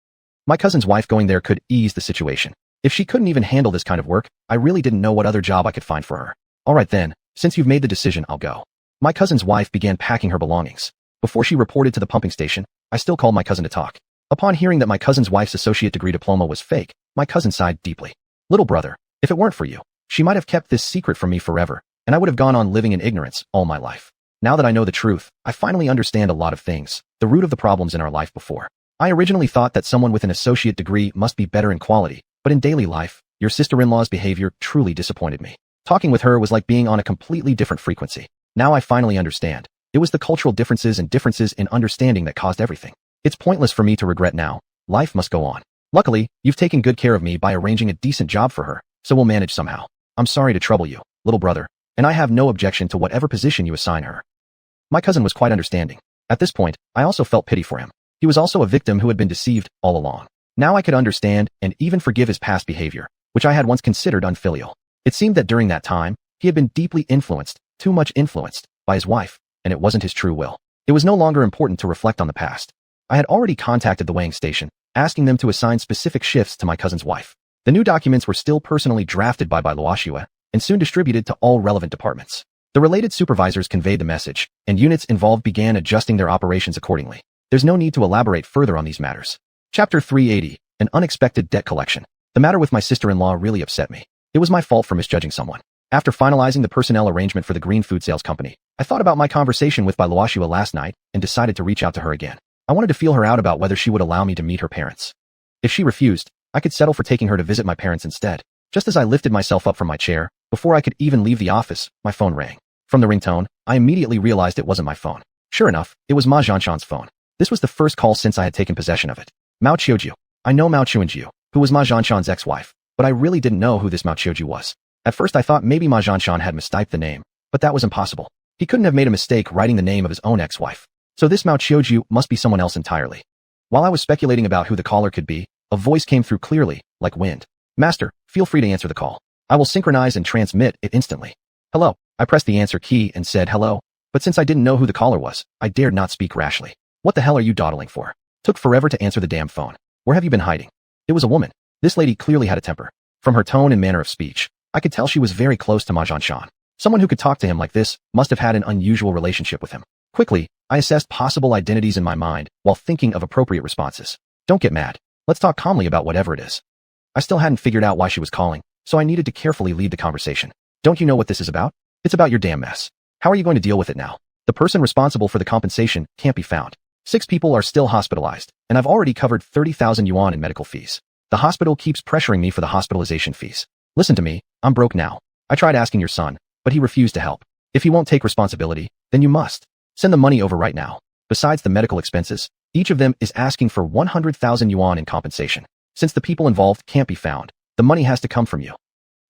My cousin's wife going there could ease the situation. If she couldn't even handle this kind of work, I really didn't know what other job I could find for her. Alright then, since you've made the decision, I'll go. My cousin's wife began packing her belongings. Before she reported to the pumping station, I still called my cousin to talk. Upon hearing that my cousin's wife's associate degree diploma was fake, my cousin sighed deeply. Little brother, if it weren't for you, she might have kept this secret from me forever, and I would have gone on living in ignorance all my life. Now that I know the truth, I finally understand a lot of things, the root of the problems in our life before. I originally thought that someone with an associate degree must be better in quality, but in daily life, your sister-in-law's behavior truly disappointed me. Talking with her was like being on a completely different frequency. Now I finally understand. It was the cultural differences and differences in understanding that caused everything. It's pointless for me to regret now. Life must go on. Luckily, you've taken good care of me by arranging a decent job for her, so we'll manage somehow. I'm sorry to trouble you, little brother, and I have no objection to whatever position you assign her. My cousin was quite understanding. At this point, I also felt pity for him. He was also a victim who had been deceived all along. Now I could understand and even forgive his past behavior, which I had once considered unfilial. It seemed that during that time, he had been deeply influenced, too much influenced, by his wife, and it wasn't his true will. It was no longer important to reflect on the past. I had already contacted the weighing station, asking them to assign specific shifts to my cousin's wife. The new documents were still personally drafted by Luoxue and soon distributed to all relevant departments. The related supervisors conveyed the message, and units involved began adjusting their operations accordingly. There's no need to elaborate further on these matters. Chapter 380, An Unexpected Debt Collection. The matter with my sister-in-law really upset me. It was my fault for misjudging someone. After finalizing the personnel arrangement for the green food sales company, I thought about my conversation with Luoxue last night and decided to reach out to her again. I wanted to feel her out about whether she would allow me to meet her parents. If she refused, I could settle for taking her to visit my parents instead. Just as I lifted myself up from my chair, before I could even leave the office, my phone rang. From the ringtone, I immediately realized it wasn't my phone. Sure enough, it was Ma Zhanshan's phone. This was the first call since I had taken possession of it. Mao Qiuju. I know Mao Chuanjiu, who was Ma Zhanshan's ex-wife, but I really didn't know who this Mao Qiuju was. At first I thought maybe Ma Zhanshan had mistyped the name, but that was impossible. He couldn't have made a mistake writing the name of his own ex-wife. So this Mao Qiuju must be someone else entirely. While I was speculating about who the caller could be, a voice came through clearly, like wind. Master, feel free to answer the call. I will synchronize and transmit it instantly. Hello. I pressed the answer key and said hello, but since I didn't know who the caller was, I dared not speak rashly. What the hell are you dawdling for? Took forever to answer the damn phone. Where have you been hiding? It was a woman. This lady clearly had a temper. From her tone and manner of speech, I could tell she was very close to Ma Zhanshan. Someone who could talk to him like this must have had an unusual relationship with him. Quickly, I assessed possible identities in my mind while thinking of appropriate responses. Don't get mad. Let's talk calmly about whatever it is. I still hadn't figured out why she was calling, so I needed to carefully lead the conversation. Don't you know what this is about? It's about your damn mess. How are you going to deal with it now? The person responsible for the compensation can't be found. 6 people are still hospitalized, and I've already covered 30,000 yuan in medical fees. The hospital keeps pressuring me for the hospitalization fees. Listen to me, I'm broke now. I tried asking your son, but he refused to help. If he won't take responsibility, then you must. Send the money over right now. Besides the medical expenses, each of them is asking for 100,000 yuan in compensation. Since the people involved can't be found, the money has to come from you.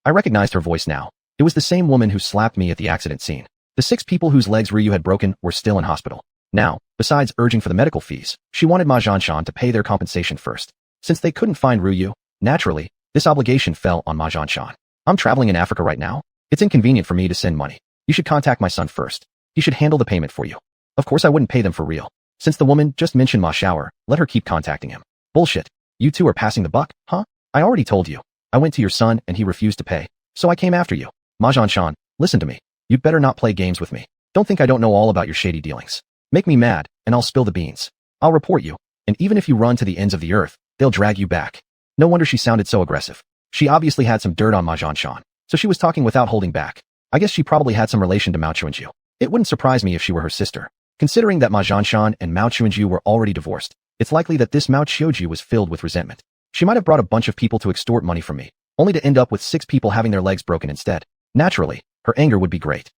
I recognized her voice now. It was the same woman who slapped me at the accident scene. The 6 people whose legs Ryu had broken were still in hospital. Now, besides urging for the medical fees, she wanted Ma Xianshan to pay their compensation first. Since they couldn't find Ryu, naturally, this obligation fell on Ma Xianshan. I'm traveling in Africa right now. It's inconvenient for me to send money. You should contact my son first. He should handle the payment for you. Of course I wouldn't pay them for real. Since the woman just mentioned Ma Xiaoer, let her keep contacting him. Bullshit. You two are passing the buck, huh? I already told you. I went to your son and he refused to pay. So I came after you. Ma Xianshan, listen to me. You'd better not play games with me. Don't think I don't know all about your shady dealings. Make me mad, and I'll spill the beans. I'll report you. And even if you run to the ends of the earth, they'll drag you back. No wonder she sounded so aggressive. She obviously had some dirt on Ma Xianshan, so she was talking without holding back. I guess she probably had some relation to Mao Xuanju. It wouldn't surprise me if she were her sister. Considering that Ma Xianshan and Mao Xuanju were already divorced, it's likely that this Mao Xiuju was filled with resentment. She might have brought a bunch of people to extort money from me, only to end up with 6 people having their legs broken instead. Naturally, her anger would be great.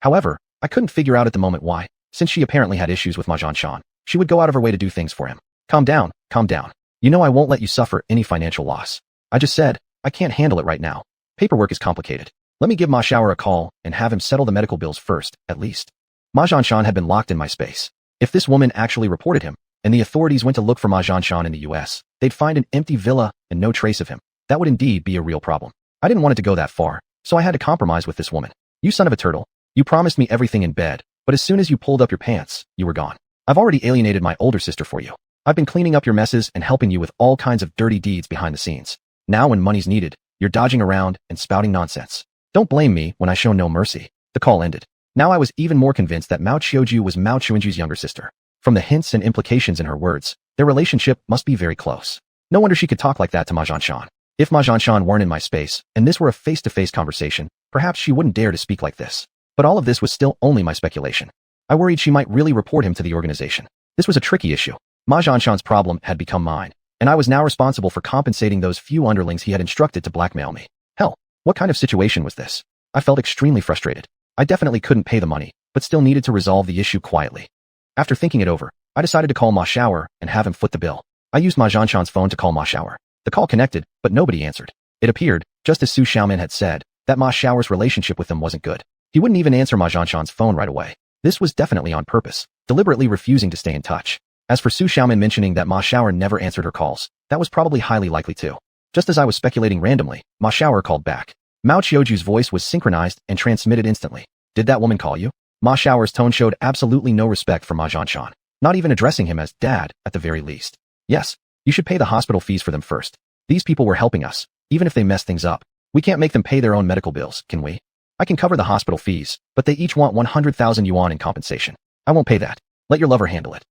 However, I couldn't figure out at the moment why, since she apparently had issues with Ma Xianshan, she would go out of her way to do things for him. Calm down, calm down. You know I won't let you suffer any financial loss. I just said, I can't handle it right now. Paperwork is complicated. Let me give Ma Xiaoer a call and have him settle the medical bills first, at least. Ma Xianshan had been locked in my space. If this woman actually reported him, and the authorities went to look for Ma Xianshan in the US, they'd find an empty villa and no trace of him. That would indeed be a real problem. I didn't want it to go that far, so I had to compromise with this woman. You son of a turtle. You promised me everything in bed, but as soon as you pulled up your pants, you were gone. I've already alienated my older sister for you. I've been cleaning up your messes and helping you with all kinds of dirty deeds behind the scenes. Now when money's needed, you're dodging around and spouting nonsense. Don't blame me when I show no mercy. The call ended. Now I was even more convinced that Mao Xiuju was Mao Xuanju's younger sister. From the hints and implications in her words, their relationship must be very close. No wonder she could talk like that to Ma Xianshan. If Ma Xianshan weren't in my space, and this were a face-to-face conversation, perhaps she wouldn't dare to speak like this. But all of this was still only my speculation. I worried she might really report him to the organization. This was a tricky issue. Ma Xianshan's problem had become mine, and I was now responsible for compensating those few underlings he had instructed to blackmail me. Hell, what kind of situation was this? I felt extremely frustrated. I definitely couldn't pay the money, but still needed to resolve the issue quietly. After thinking it over, I decided to call Ma Xiaoer and have him foot the bill. I used Ma Xianshan's phone to call Ma Xiaoer. The call connected, but nobody answered. It appeared, just as xiuxian had said, that Ma Xiaoer's relationship with them wasn't good. He wouldn't even answer Ma Xianshan's phone right away. This was definitely on purpose, deliberately refusing to stay in touch. As for xiuxian mentioning that Ma Xiaoer never answered her calls, that was probably highly likely too. Just as I was speculating randomly, Ma Xiaoer called back. Mao Xiuju's voice was synchronized and transmitted instantly. Did that woman call you? Ma Xiaoer's tone showed absolutely no respect for Ma Xianshan, not even addressing him as dad at the very least. Yes, you should pay the hospital fees for them first. These people were helping us, even if they mess things up. We can't make them pay their own medical bills, can we? I can cover the hospital fees, but they each want 100,000 yuan in compensation. I won't pay that. Let your lover handle it.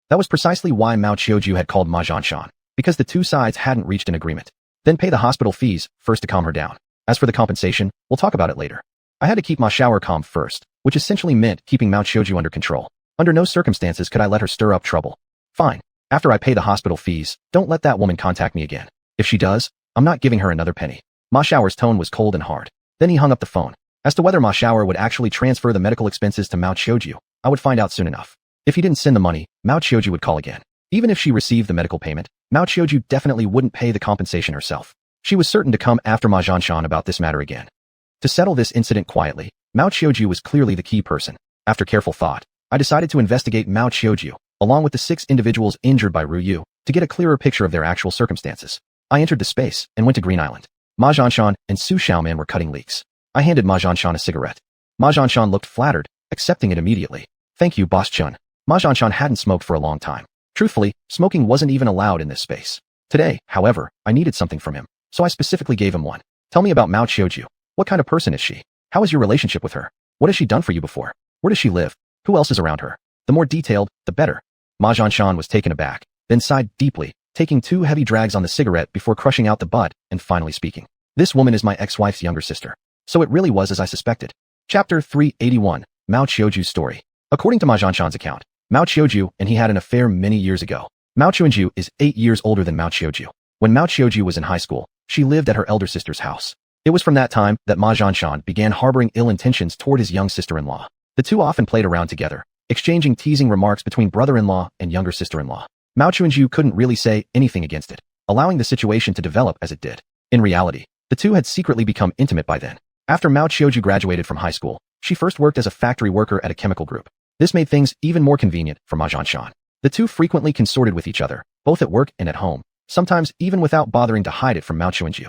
That was precisely why Mao Xiuju had called Ma Xianshan, because the two sides hadn't reached an agreement. Then pay the hospital fees first to calm her down. As for the compensation, we'll talk about it later. I had to keep Ma Xiaoer calm first, which essentially meant keeping Mao Xiuju under control. Under no circumstances could I let her stir up trouble. Fine. After I pay the hospital fees, don't let that woman contact me again. If she does, I'm not giving her another penny. Ma Xiaoer's tone was cold and hard. Then he hung up the phone. As to whether Ma Xiaoer would actually transfer the medical expenses to Mao Xiuju, I would find out soon enough. If he didn't send the money, Mao Xiuju would call again. Even if she received the medical payment, Mao Xiuju definitely wouldn't pay the compensation herself. She was certain to come after Ma Xianshan about this matter again. To settle this incident quietly, Mao Xiuju was clearly the key person. After careful thought, I decided to investigate Mao Xiuju, along with the 6 individuals injured by Ryu, to get a clearer picture of their actual circumstances. I entered the space and went to Green Island. Ma Xianshan and Su Xiaoman were cutting leeks. I handed Ma Xianshan a cigarette. Ma Xianshan looked flattered, accepting it immediately. Thank you, Boss Chun. Ma Xianshan hadn't smoked for a long time. Truthfully, smoking wasn't even allowed in this space. Today, however, I needed something from him, so I specifically gave him one. Tell me about Mao Xiuju. What kind of person is she? How is your relationship with her? What has she done for you before? Where does she live? Who else is around her? The more detailed, the better. Ma Xianshan was taken aback, then sighed deeply, taking 2 heavy drags on the cigarette before crushing out the butt and finally speaking. This woman is my ex-wife's younger sister. So it really was as I suspected. Chapter 381, Mao Xiuju's story. According to Ma Xianshan's account, Mao Xiuju and he had an affair many years ago. Mao Xuanju is 8 years older than Mao Xiuju. When Mao Xiuju was in high school, she lived at her elder sister's house. It was from that time that Ma Xianshan began harboring ill intentions toward his young sister-in-law. The two often played around together, exchanging teasing remarks between brother-in-law and younger sister-in-law. Mao Xuanju couldn't really say anything against it, allowing the situation to develop as it did. In reality, the two had secretly become intimate by then. After Mao Xiuju graduated from high school, she first worked as a factory worker at a chemical group. This made things even more convenient for Ma Xianxia. The two frequently consorted with each other, both at work and at home, sometimes even without bothering to hide it from Mao Xiuju.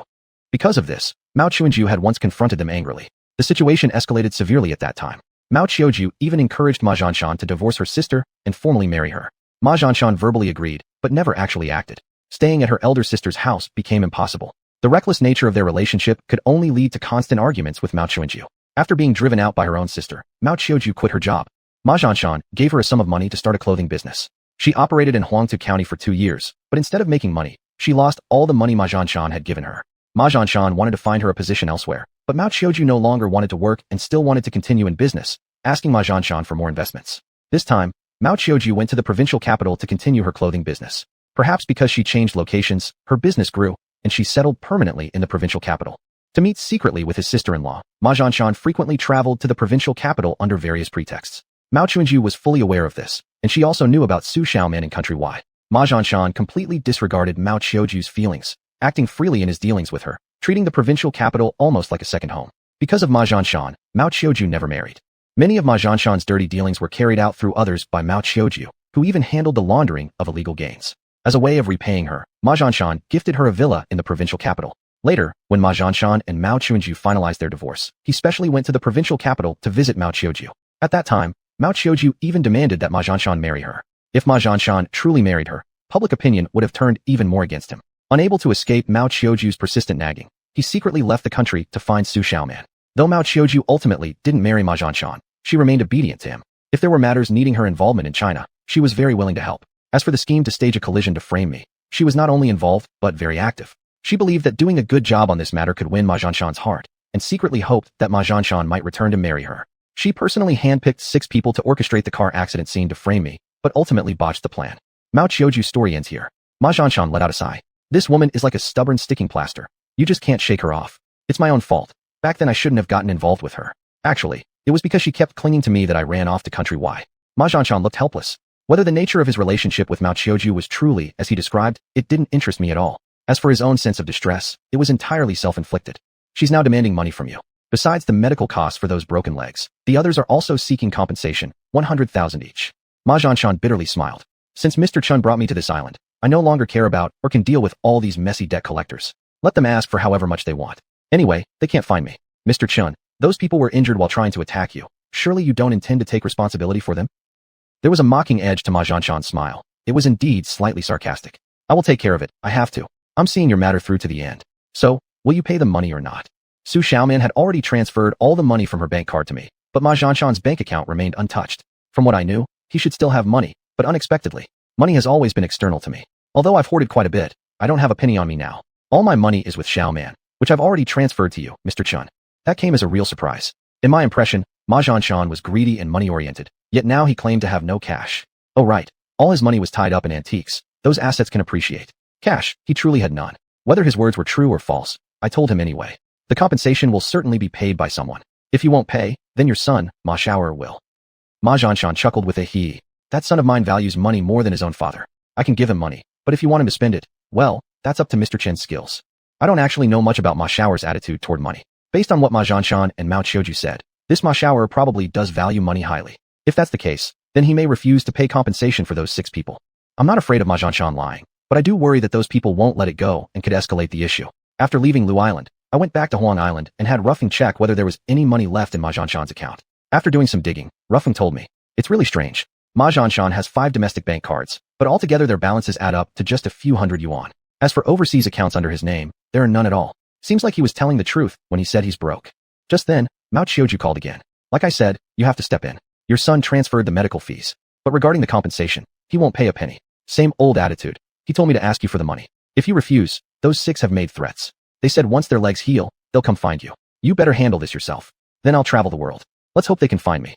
Because of this, Mao Xiuju had once confronted them angrily. The situation escalated severely at that time. Mao Xiuju even encouraged Ma Xianxia to divorce her sister and formally marry her. Ma Xianxia verbally agreed, but never actually acted. Staying at her elder sister's house became impossible. The reckless nature of their relationship could only lead to constant arguments with Mao Xiuju. After being driven out by her own sister, Mao Xiuju quit her job. Ma Xianxia gave her a sum of money to start a clothing business. She operated in Huangtu County for 2 years, but instead of making money, she lost all the money Ma Xianxia had given her. Ma Xianxia wanted to find her a position elsewhere, but Mao Xiuju no longer wanted to work and still wanted to continue in business, asking Ma Xianxia for more investments. This time, Mao Xiuju went to the provincial capital to continue her clothing business. Perhaps because she changed locations, her business grew, and she settled permanently in the provincial capital. To meet secretly with his sister-in-law, Ma Xianxia frequently traveled to the provincial capital under various pretexts. Mao Xiuju was fully aware of this, and she also knew about xiuxian and Country Y. Ma Xianxia completely disregarded Mao Xiuju's feelings, acting freely in his dealings with her, treating the provincial capital almost like a second home. Because of Ma Xianxia, Mao Xiuju never married. Many of Ma Xianxia's dirty dealings were carried out through others by Mao Xiuju, who even handled the laundering of illegal gains. As a way of repaying her, Ma Xianxia gifted her a villa in the provincial capital. Later, when Ma Xianxia and Mao Xiuju finalized their divorce, he specially went to the provincial capital to visit Mao Xiuju. At that time, Mao Xiuju even demanded that Ma Xianxia marry her. If Ma Xianxia truly married her, public opinion would have turned even more against him. Unable to escape Mao Xiuju's persistent nagging, he secretly left the country to find xiuxian. Though Mao Xiuju ultimately didn't marry Ma Xianxia, she remained obedient to him. If there were matters needing her involvement in China, she was very willing to help. As for the scheme to stage a collision to frame me, she was not only involved, but very active. She believed that doing a good job on this matter could win Ma Xianxia's heart, and secretly hoped that Ma Xianxia might return to marry her. She personally handpicked 6 people to orchestrate the car accident scene to frame me, but ultimately botched the plan. Mao Xiuju's story ends here. Ma Xianxia let out a sigh. This woman is like a stubborn sticking plaster. You just can't shake her off. It's my own fault. Back then I shouldn't have gotten involved with her. Actually, it was because she kept clinging to me that I ran off to Country Y. Ma Xianxia looked helpless. Whether the nature of his relationship with Mao Xiuju was truly, as he described, it didn't interest me at all. As for his own sense of distress, it was entirely self-inflicted. She's now demanding money from you. Besides the medical costs for those broken legs, the others are also seeking compensation, 100,000 each. Ma Xianxia bitterly smiled. Since Mr. Chun brought me to this island, I no longer care about or can deal with all these messy debt collectors. Let them ask for however much they want. Anyway, they can't find me. Mr. Chun, those people were injured while trying to attack you. Surely you don't intend to take responsibility for them? There was a mocking edge to Ma Xianxia's smile. It was indeed slightly sarcastic. I will take care of it. I have to. I'm seeing your matter through to the end. So, will you pay them money or not? Xiuxian had already transferred all the money from her bank card to me, but Ma Xianxia's bank account remained untouched. From what I knew, he should still have money, but unexpectedly, money has always been external to me. Although I've hoarded quite a bit, I don't have a penny on me now. All my money is with Xiaoman, which I've already transferred to you, Mr. Chun. That came as a real surprise. In my impression, Ma Xianxia was greedy and money-oriented, yet now he claimed to have no cash. Oh right, all his money was tied up in antiques. Those assets can appreciate. Cash, he truly had none. Whether his words were true or false, I told him anyway. The compensation will certainly be paid by someone. If you won't pay, then your son, Ma Xiaoer, will. Ma Xianxia chuckled with a he. That son of mine values money more than his own father. I can give him money, but if you want him to spend it, well, that's up to Mr. Chen's skills. I don't actually know much about Ma Xiaoer's attitude toward money. Based on what Ma Xianxia and Mao Xiuju said, this Ma Xiaoer probably does value money highly. If that's the case, then he may refuse to pay compensation for those 6 people. I'm not afraid of Ma Xianxia lying, but I do worry that those people won't let it go and could escalate the issue. After leaving Lu Island, I went back to Huang Island and had Ruffing check whether there was any money left in Ma Xianxia's account. After doing some digging, Ruffing told me, it's really strange. Ma Xianxia has 5 domestic bank cards, but altogether their balances add up to just a few hundred yuan. As for overseas accounts under his name, there are none at all. Seems like he was telling the truth when he said he's broke. Just then, Mao Xiuju called again. Like I said, you have to step in. Your son transferred the medical fees. But regarding the compensation, he won't pay a penny. Same old attitude. He told me to ask you for the money. If you refuse, those 6 have made threats. They said once their legs heal, they'll come find you. You better handle this yourself. Then I'll travel the world. Let's hope they can find me.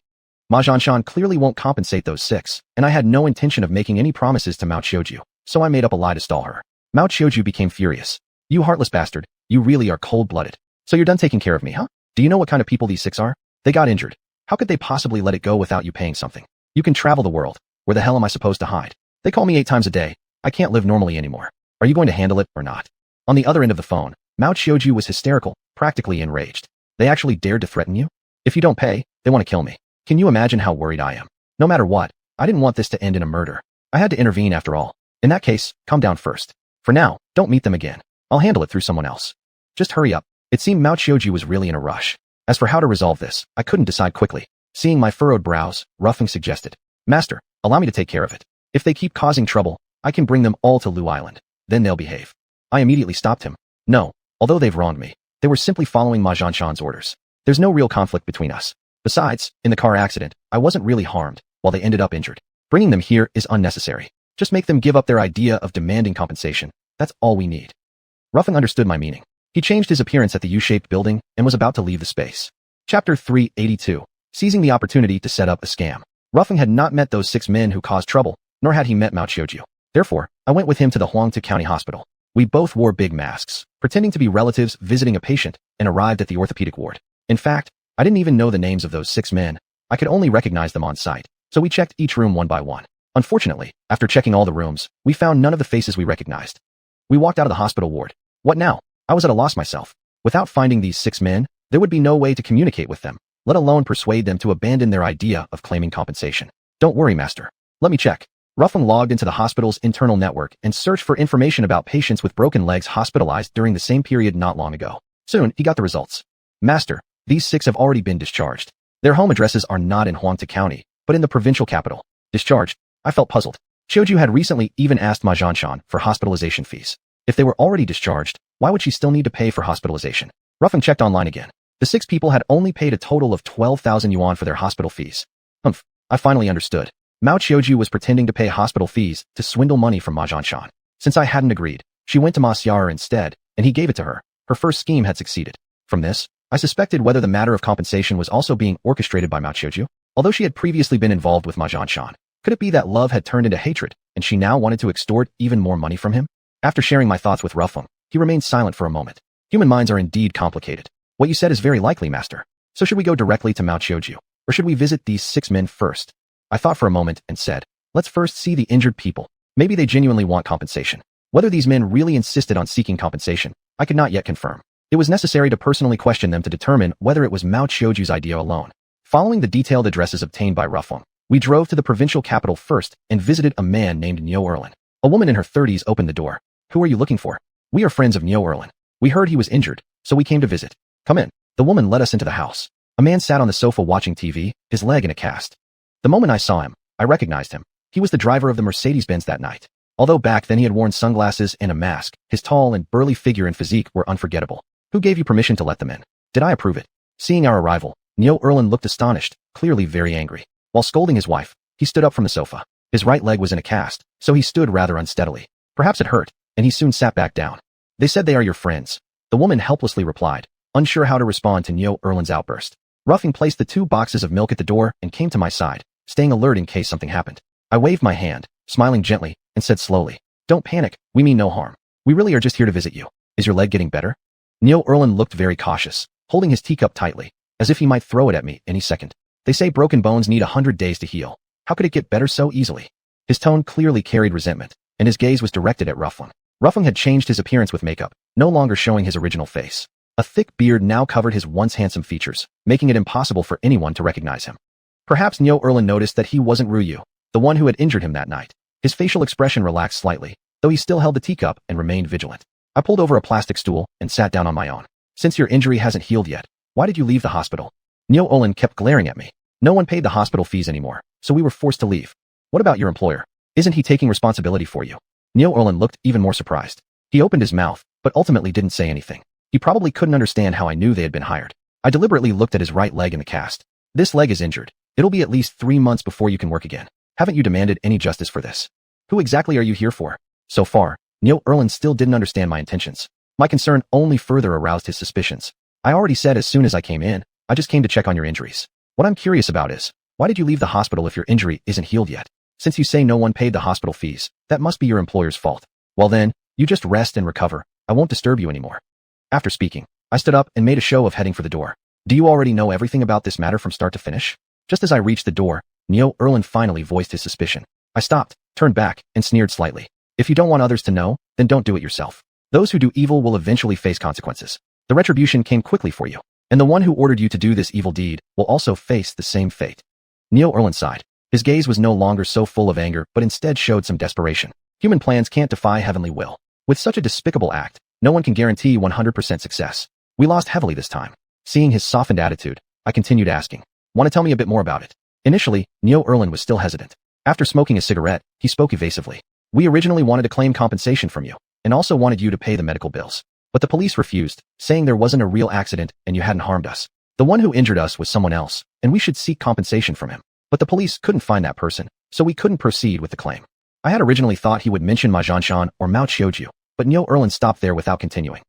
Ma Xianxia clearly won't compensate those 6, and I had no intention of making any promises to Mao Xiuju, so I made up a lie to stall her. Mao Xiuju became furious. You heartless bastard, you really are cold-blooded. So you're done taking care of me, huh? Do you know what kind of people these 6 are? They got injured. How could they possibly let it go without you paying something? You can travel the world. Where the hell am I supposed to hide? They call me 8 times a day. I can't live normally anymore. Are you going to handle it or not? On the other end of the phone, Mao Xiuju was hysterical, practically enraged. They actually dared to threaten you? If you don't pay, they want to kill me. Can you imagine how worried I am? No matter what, I didn't want this to end in a murder. I had to intervene after all. In that case, calm down first. For now, don't meet them again. I'll handle it through someone else. Just hurry up. It seemed Mao Xiuju was really in a rush. As for how to resolve this, I couldn't decide quickly. Seeing my furrowed brows, Ruffing suggested, Master, allow me to take care of it. If they keep causing trouble, I can bring them all to Lu Island. Then they'll behave. I immediately stopped him. No, although they've wronged me, they were simply following Ma Zhanshan's orders. There's no real conflict between us. Besides, in the car accident, I wasn't really harmed, while they ended up injured. Bringing them here is unnecessary. Just make them give up their idea of demanding compensation. That's all we need. Ruffing understood my meaning. He changed his appearance at the U-shaped building and was about to leave the space. Chapter 382. Seizing the opportunity to set up a scam. Ruffing had not met those 6 men who caused trouble, nor had he met Mao Xiuju. Therefore, I went with him to the Huangtu County Hospital. We both wore big masks, pretending to be relatives visiting a patient, and arrived at the orthopedic ward. In fact, I didn't even know the names of those 6 men. I could only recognize them on sight, so we checked each room one by one. Unfortunately, after checking all the rooms, we found none of the faces we recognized. We walked out of the hospital ward. What now? I was at a loss myself. Without finding these 6 men, there would be no way to communicate with them, let alone persuade them to abandon their idea of claiming compensation. Don't worry, Master. Let me check. Ruffing logged into the hospital's internal network and searched for information about patients with broken legs hospitalized during the same period not long ago. Soon, he got the results. Master, these 6 have already been discharged. Their home addresses are not in Huangtu County, but in the provincial capital. Discharged? I felt puzzled. Xiuju had recently even asked Ma Zhanshan for hospitalization fees. If they were already discharged, why would she still need to pay for hospitalization? Ruffing checked online again. The 6 people had only paid a total of 12,000 yuan for their hospital fees. I finally understood. Mao Xiuju was pretending to pay hospital fees to swindle money from Ma Zhanshan. Since I hadn't agreed, she went to Ma Xiao'er instead, and he gave it to her. Her first scheme had succeeded. From this, I suspected whether the matter of compensation was also being orchestrated by Mao Xiuju. Although she had previously been involved with Ma Zhanshan, could it be that love had turned into hatred, and she now wanted to extort even more money from him? After sharing my thoughts with Ruffing, he remained silent for a moment. Human minds are indeed complicated. What you said is very likely, Master. So should we go directly to Mao Xiuju, or should we visit these 6 men first? I thought for a moment and said, let's first see the injured people. Maybe they genuinely want compensation. Whether these men really insisted on seeking compensation, I could not yet confirm. It was necessary to personally question them to determine whether it was Mao Xiuju's idea alone. Following the detailed addresses obtained by Ruffing, we drove to the provincial capital first and visited a man named Wonderland. A woman in her 30s opened the door. Who are you looking for? We are friends of Wonderland. We heard he was injured, so we came to visit. Come in. The woman led us into the house. A man sat on the sofa watching TV, his leg in a cast. The moment I saw him, I recognized him. He was the driver of the Mercedes-Benz that night. Although back then he had worn sunglasses and a mask, his tall and burly figure and physique were unforgettable. Who gave you permission to let them in? Did I approve it? Seeing our arrival, Wonderland looked astonished, clearly very angry. While scolding his wife, he stood up from the sofa. His right leg was in a cast, so he stood rather unsteadily. Perhaps it hurt, and he soon sat back down. They said they are your friends. The woman helplessly replied, unsure how to respond to Wonderland's outburst. Ruffing placed the 2 boxes of milk at the door and came to my side, staying alert in case something happened. I waved my hand, smiling gently, and said slowly, don't panic, we mean no harm. We really are just here to visit you. Is your leg getting better? Wonderland looked very cautious, holding his teacup tightly, as if he might throw it at me any second. They say broken bones need 100 days to heal. How could it get better so easily? His tone clearly carried resentment, and his gaze was directed at Ruffing. Ruffing had changed his appearance with makeup, no longer showing his original face. A thick beard now covered his once handsome features, making it impossible for anyone to recognize him. Perhaps Wonderland noticed that he wasn't Ruyu, the one who had injured him that night. His facial expression relaxed slightly, though he still held the teacup and remained vigilant. I pulled over a plastic stool and sat down on my own. Since your injury hasn't healed yet, why did you leave the hospital? Wonderland kept glaring at me. No one paid the hospital fees anymore, so we were forced to leave. What about your employer? Isn't he taking responsibility for you? Wonderland looked even more surprised. He opened his mouth, but ultimately didn't say anything. He probably couldn't understand how I knew they had been hired. I deliberately looked at his right leg in the cast. This leg is injured. It'll be at least 3 months before you can work again. Haven't you demanded any justice for this? Who exactly are you here for? So far, Wonderland still didn't understand my intentions. My concern only further aroused his suspicions. I already said as soon as I came in, I just came to check on your injuries. What I'm curious about is, why did you leave the hospital if your injury isn't healed yet? Since you say no one paid the hospital fees, that must be your employer's fault. Well then, you just rest and recover. I won't disturb you anymore. After speaking, I stood up and made a show of heading for the door. Do you already know everything about this matter from start to finish? Just as I reached the door, Wonderland finally voiced his suspicion. I stopped, turned back, and sneered slightly. If you don't want others to know, then don't do it yourself. Those who do evil will eventually face consequences. The retribution came quickly for you. And the one who ordered you to do this evil deed will also face the same fate. Neo Erlin sighed. His gaze was no longer so full of anger, but instead showed some desperation. Human plans can't defy heavenly will. With such a despicable act, no one can guarantee 100% success. We lost heavily this time. Seeing his softened attitude, I continued asking, "Want to tell me a bit more about it?" Initially, Neo Erlin was still hesitant. After smoking a cigarette, he spoke evasively. "We originally wanted to claim compensation from you, and also wanted you to pay the medical bills. But the police refused, saying there wasn't a real accident and you hadn't harmed us. The one who injured us was someone else, and we should seek compensation from him. But the police couldn't find that person, so we couldn't proceed with the claim." I had originally thought he would mention Ma Xianxia or Mao Xiujiu, but Neo Erlin stopped there without continuing.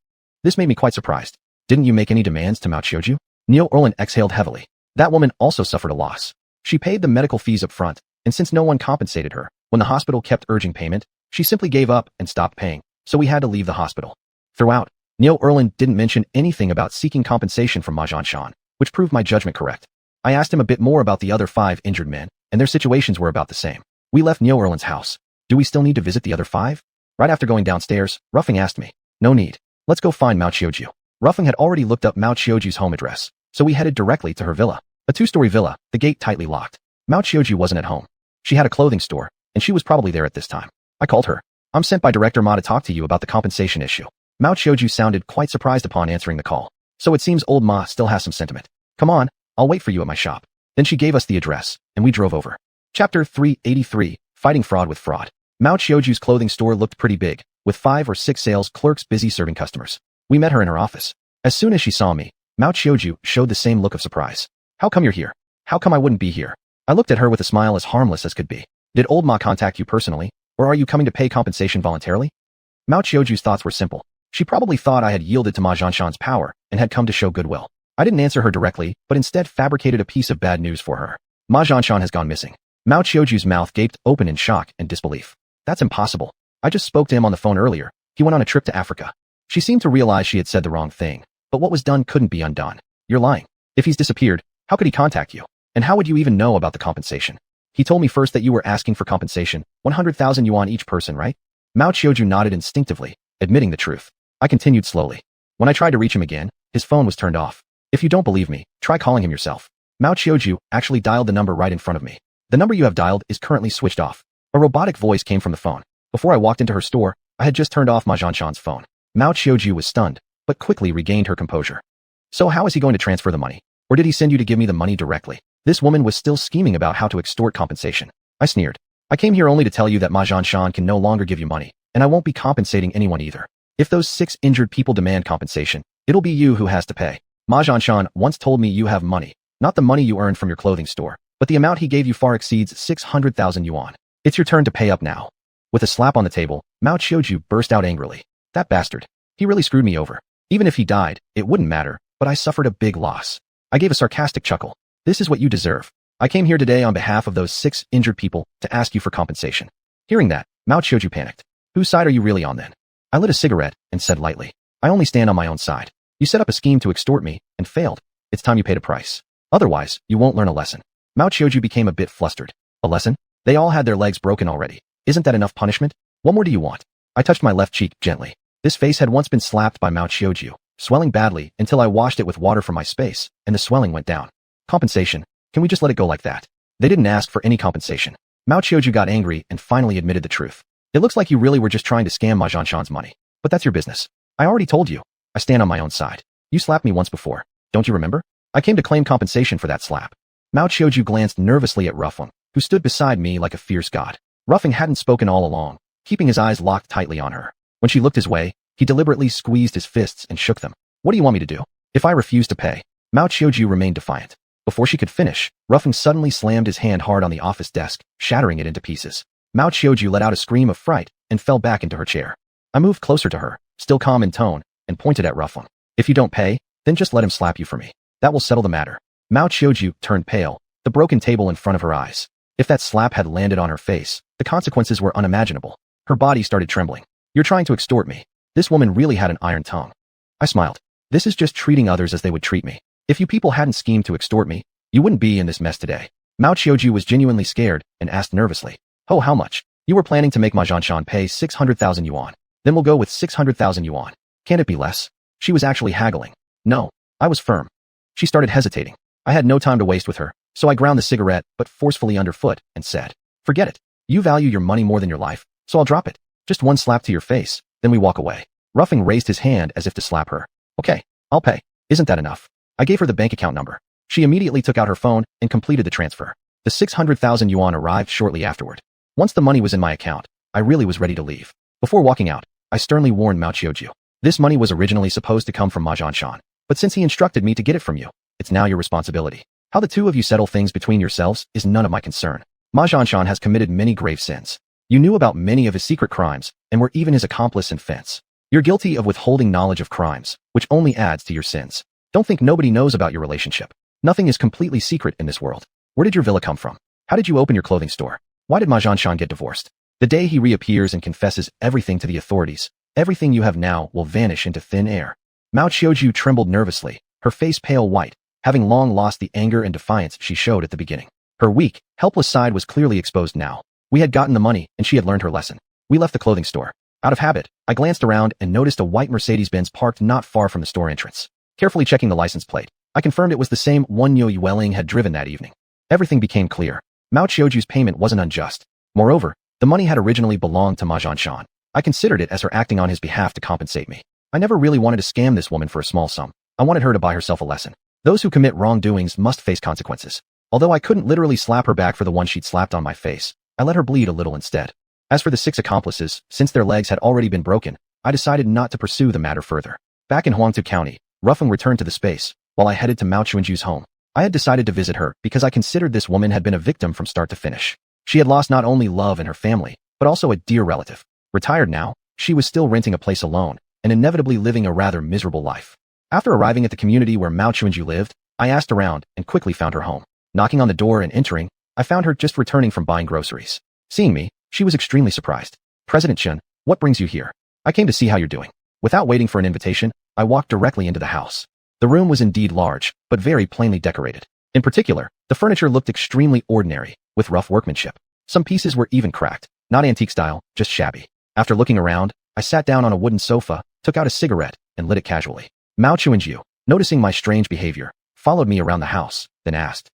This made me quite surprised. "Didn't you make any demands to Mao Xiujiu?" Neo Erlin exhaled heavily. That woman also suffered a loss. She paid the medical fees up front, and since no one compensated her, when the hospital kept urging payment, she simply gave up and stopped paying, so we had to leave the hospital. Throughout, Neo Erlin didn't mention anything about seeking compensation from Ma Xianxia, which proved my judgment correct. I asked him a bit more about the other 5 injured men, and their situations were about the same. We left Neo Erlin's house. "Do we still need to visit the other 5? Right after going downstairs, Ruffing asked me. "No need. Let's go find Mao Xiujiu." Ruffing had already looked up Mao Xiujiu's home address, so we headed directly to her villa. A 2-story villa, the gate tightly locked. Mao Xiujiu wasn't at home. She had a clothing store, and she was probably there at this time. I called her. "I'm sent by Director Ma to talk to you about the compensation issue." Mao Xiujiu sounded quite surprised upon answering the call. "So it seems old Ma still has some sentiment. Come on, I'll wait for you at my shop." Then she gave us the address, and we drove over. Chapter 383, Fighting Fraud with Fraud. Mao Xiujiu's clothing store looked pretty big, with 5 or 6 sales clerks busy serving customers. We met her in her office. As soon as she saw me, Mao Xiujiu showed the same look of surprise. "How come you're here? How come I wouldn't be here?" I looked at her with a smile as harmless as could be. "Did old Ma contact you personally, or are you coming to pay compensation voluntarily?" Mao Xiujiu's thoughts were simple. She probably thought I had yielded to Ma Xianxian's power and had come to show goodwill. I didn't answer her directly, but instead fabricated a piece of bad news for her. "Ma Xianxian has gone missing." Mao Xiujiu's mouth gaped open in shock and disbelief. "That's impossible. I just spoke to him on the phone earlier. He went on a trip to Africa." She seemed to realize she had said the wrong thing, but what was done couldn't be undone. "You're lying. If he's disappeared, how could he contact you? And how would you even know about the compensation?" "He told me first that you were asking for compensation, 100,000 yuan each person, right?" Mao Xiujiu nodded instinctively, admitting the truth. I continued slowly. When I tried to reach him again, his phone was turned off. "If you don't believe me, try calling him yourself." Mao Xiujiu actually dialed the number right in front of me. "The number you have dialed is currently switched off." A robotic voice came from the phone. Before I walked into her store, I had just turned off Ma Xianxian's phone. Mao Xiujiu was stunned, but quickly regained her composure. "So how is he going to transfer the money? Or did he send you to give me the money directly?" This woman was still scheming about how to extort compensation. I sneered. "I came here only to tell you that Ma Xianxian can no longer give you money, and I won't be compensating anyone either. If those 6 injured people demand compensation, it'll be you who has to pay. Ma Xianxian once told me you have money, not the money you earned from your clothing store, but the amount he gave you far exceeds 600,000 yuan. It's your turn to pay up now." With a slap on the table, Mao Xiujiu burst out angrily. "That bastard. He really screwed me over. Even if he died, it wouldn't matter, but I suffered a big loss." I gave a sarcastic chuckle. "This is what you deserve. I came here today on behalf of those 6 injured people to ask you for compensation." Hearing that, Mao Xiujiu panicked. "Whose side are you really on then?" I lit a cigarette and said lightly, "I only stand on my own side. You set up a scheme to extort me and failed. It's time you paid a price. Otherwise, you won't learn a lesson." Mao Xiujiu became a bit flustered. "A lesson? They all had their legs broken already. Isn't that enough punishment? What more do you want?" I touched my left cheek gently. This face had once been slapped by Mao Xiujiu, swelling badly until I washed it with water from my space, and the swelling went down. "Compensation? Can we just let it go like that? They didn't ask for any compensation." Mao Xiujiu got angry and finally admitted the truth. "It looks like you really were just trying to scam Ma Xianxian's money. But that's your business. I already told you. I stand on my own side. You slapped me once before. Don't you remember? I came to claim compensation for that slap." Mao Xiujiu glanced nervously at Ruffing, who stood beside me like a fierce god. Ruffing hadn't spoken all along, keeping his eyes locked tightly on her. When she looked his way, he deliberately squeezed his fists and shook them. "What do you want me to do? If I refuse to pay?" Mao Xiujiu remained defiant. Before she could finish, Ruffing suddenly slammed his hand hard on the office desk, shattering it into pieces. Mao Xiujiu let out a scream of fright and fell back into her chair. I moved closer to her, still calm in tone, and pointed at Ruffing. "If you don't pay, then just let him slap you for me. That will settle the matter." Mao Xiujiu turned pale, the broken table in front of her eyes. If that slap had landed on her face, the consequences were unimaginable. Her body started trembling. "You're trying to extort me." This woman really had an iron tongue. I smiled. "This is just treating others as they would treat me. If you people hadn't schemed to extort me, you wouldn't be in this mess today." Mao Xiujiu was genuinely scared and asked nervously, "Oh, how much? You were planning to make Ma Xianxian pay 600,000 yuan. Then we'll go with 600,000 yuan. Can't it be less?" She was actually haggling. No, I was firm. She started hesitating. I had no time to waste with her, so I ground the cigarette but forcefully underfoot and said, "Forget it. You value your money more than your life, so I'll drop it. Just one slap to your face, then we walk away." Ruffing raised his hand as if to slap her. "Okay, I'll pay. Isn't that enough?" I gave her the bank account number. She immediately took out her phone and completed the transfer. The 600,000 yuan arrived shortly afterward. Once the money was in my account, I really was ready to leave. Before walking out, I sternly warned Mao Xiujiu. This money was originally supposed to come from Ma Zhanshan, but since he instructed me to get it from you, it's now your responsibility. How the two of you settle things between yourselves is none of my concern. Ma Zhanshan has committed many grave sins. You knew about many of his secret crimes and were even his accomplice in fence. You're guilty of withholding knowledge of crimes, which only adds to your sins. Don't think nobody knows about your relationship. Nothing is completely secret in this world. Where did your villa come from? How did you open your clothing store? Why did Ma Zhanshan get divorced? The day he reappears and confesses everything to the authorities, everything you have now will vanish into thin air. Mao Xiujiu trembled nervously, her face pale white, having long lost the anger and defiance she showed at the beginning. Her weak, helpless side was clearly exposed now. We had gotten the money, and she had learned her lesson. We left the clothing store. Out of habit, I glanced around and noticed a white Mercedes-Benz parked not far from the store entrance. Carefully checking the license plate, I confirmed it was the same one Niu Yueling had driven that evening. Everything became clear. Mao Xiujiu's payment wasn't unjust. Moreover, the money had originally belonged to Ma Zhanshan. I considered it as her acting on his behalf to compensate me. I never really wanted to scam this woman for a small sum. I wanted her to buy herself a lesson. Those who commit wrongdoings must face consequences. Although I couldn't literally slap her back for the one she'd slapped on my face, I let her bleed a little instead. As for the 6 accomplices, since their legs had already been broken, I decided not to pursue the matter further. Back in Huangtu County, Ruffeng returned to the space, while I headed to Mao Chuanju's home. I had decided to visit her because I considered this woman had been a victim from start to finish. She had lost not only love and her family, but also a dear relative. Retired now, she was still renting a place alone, and inevitably living a rather miserable life. After arriving at the community where Mao Chuanju lived, I asked around and quickly found her home. Knocking on the door and entering, I found her just returning from buying groceries. Seeing me, she was extremely surprised. "President Chen, what brings you here?" "I came to see how you're doing." Without waiting for an invitation, I walked directly into the house. The room was indeed large, but very plainly decorated. In particular, the furniture looked extremely ordinary, with rough workmanship. Some pieces were even cracked, not antique style, just shabby. After looking around, I sat down on a wooden sofa, took out a cigarette, and lit it casually. Mao Chuanju, noticing my strange behavior, followed me around the house, then asked,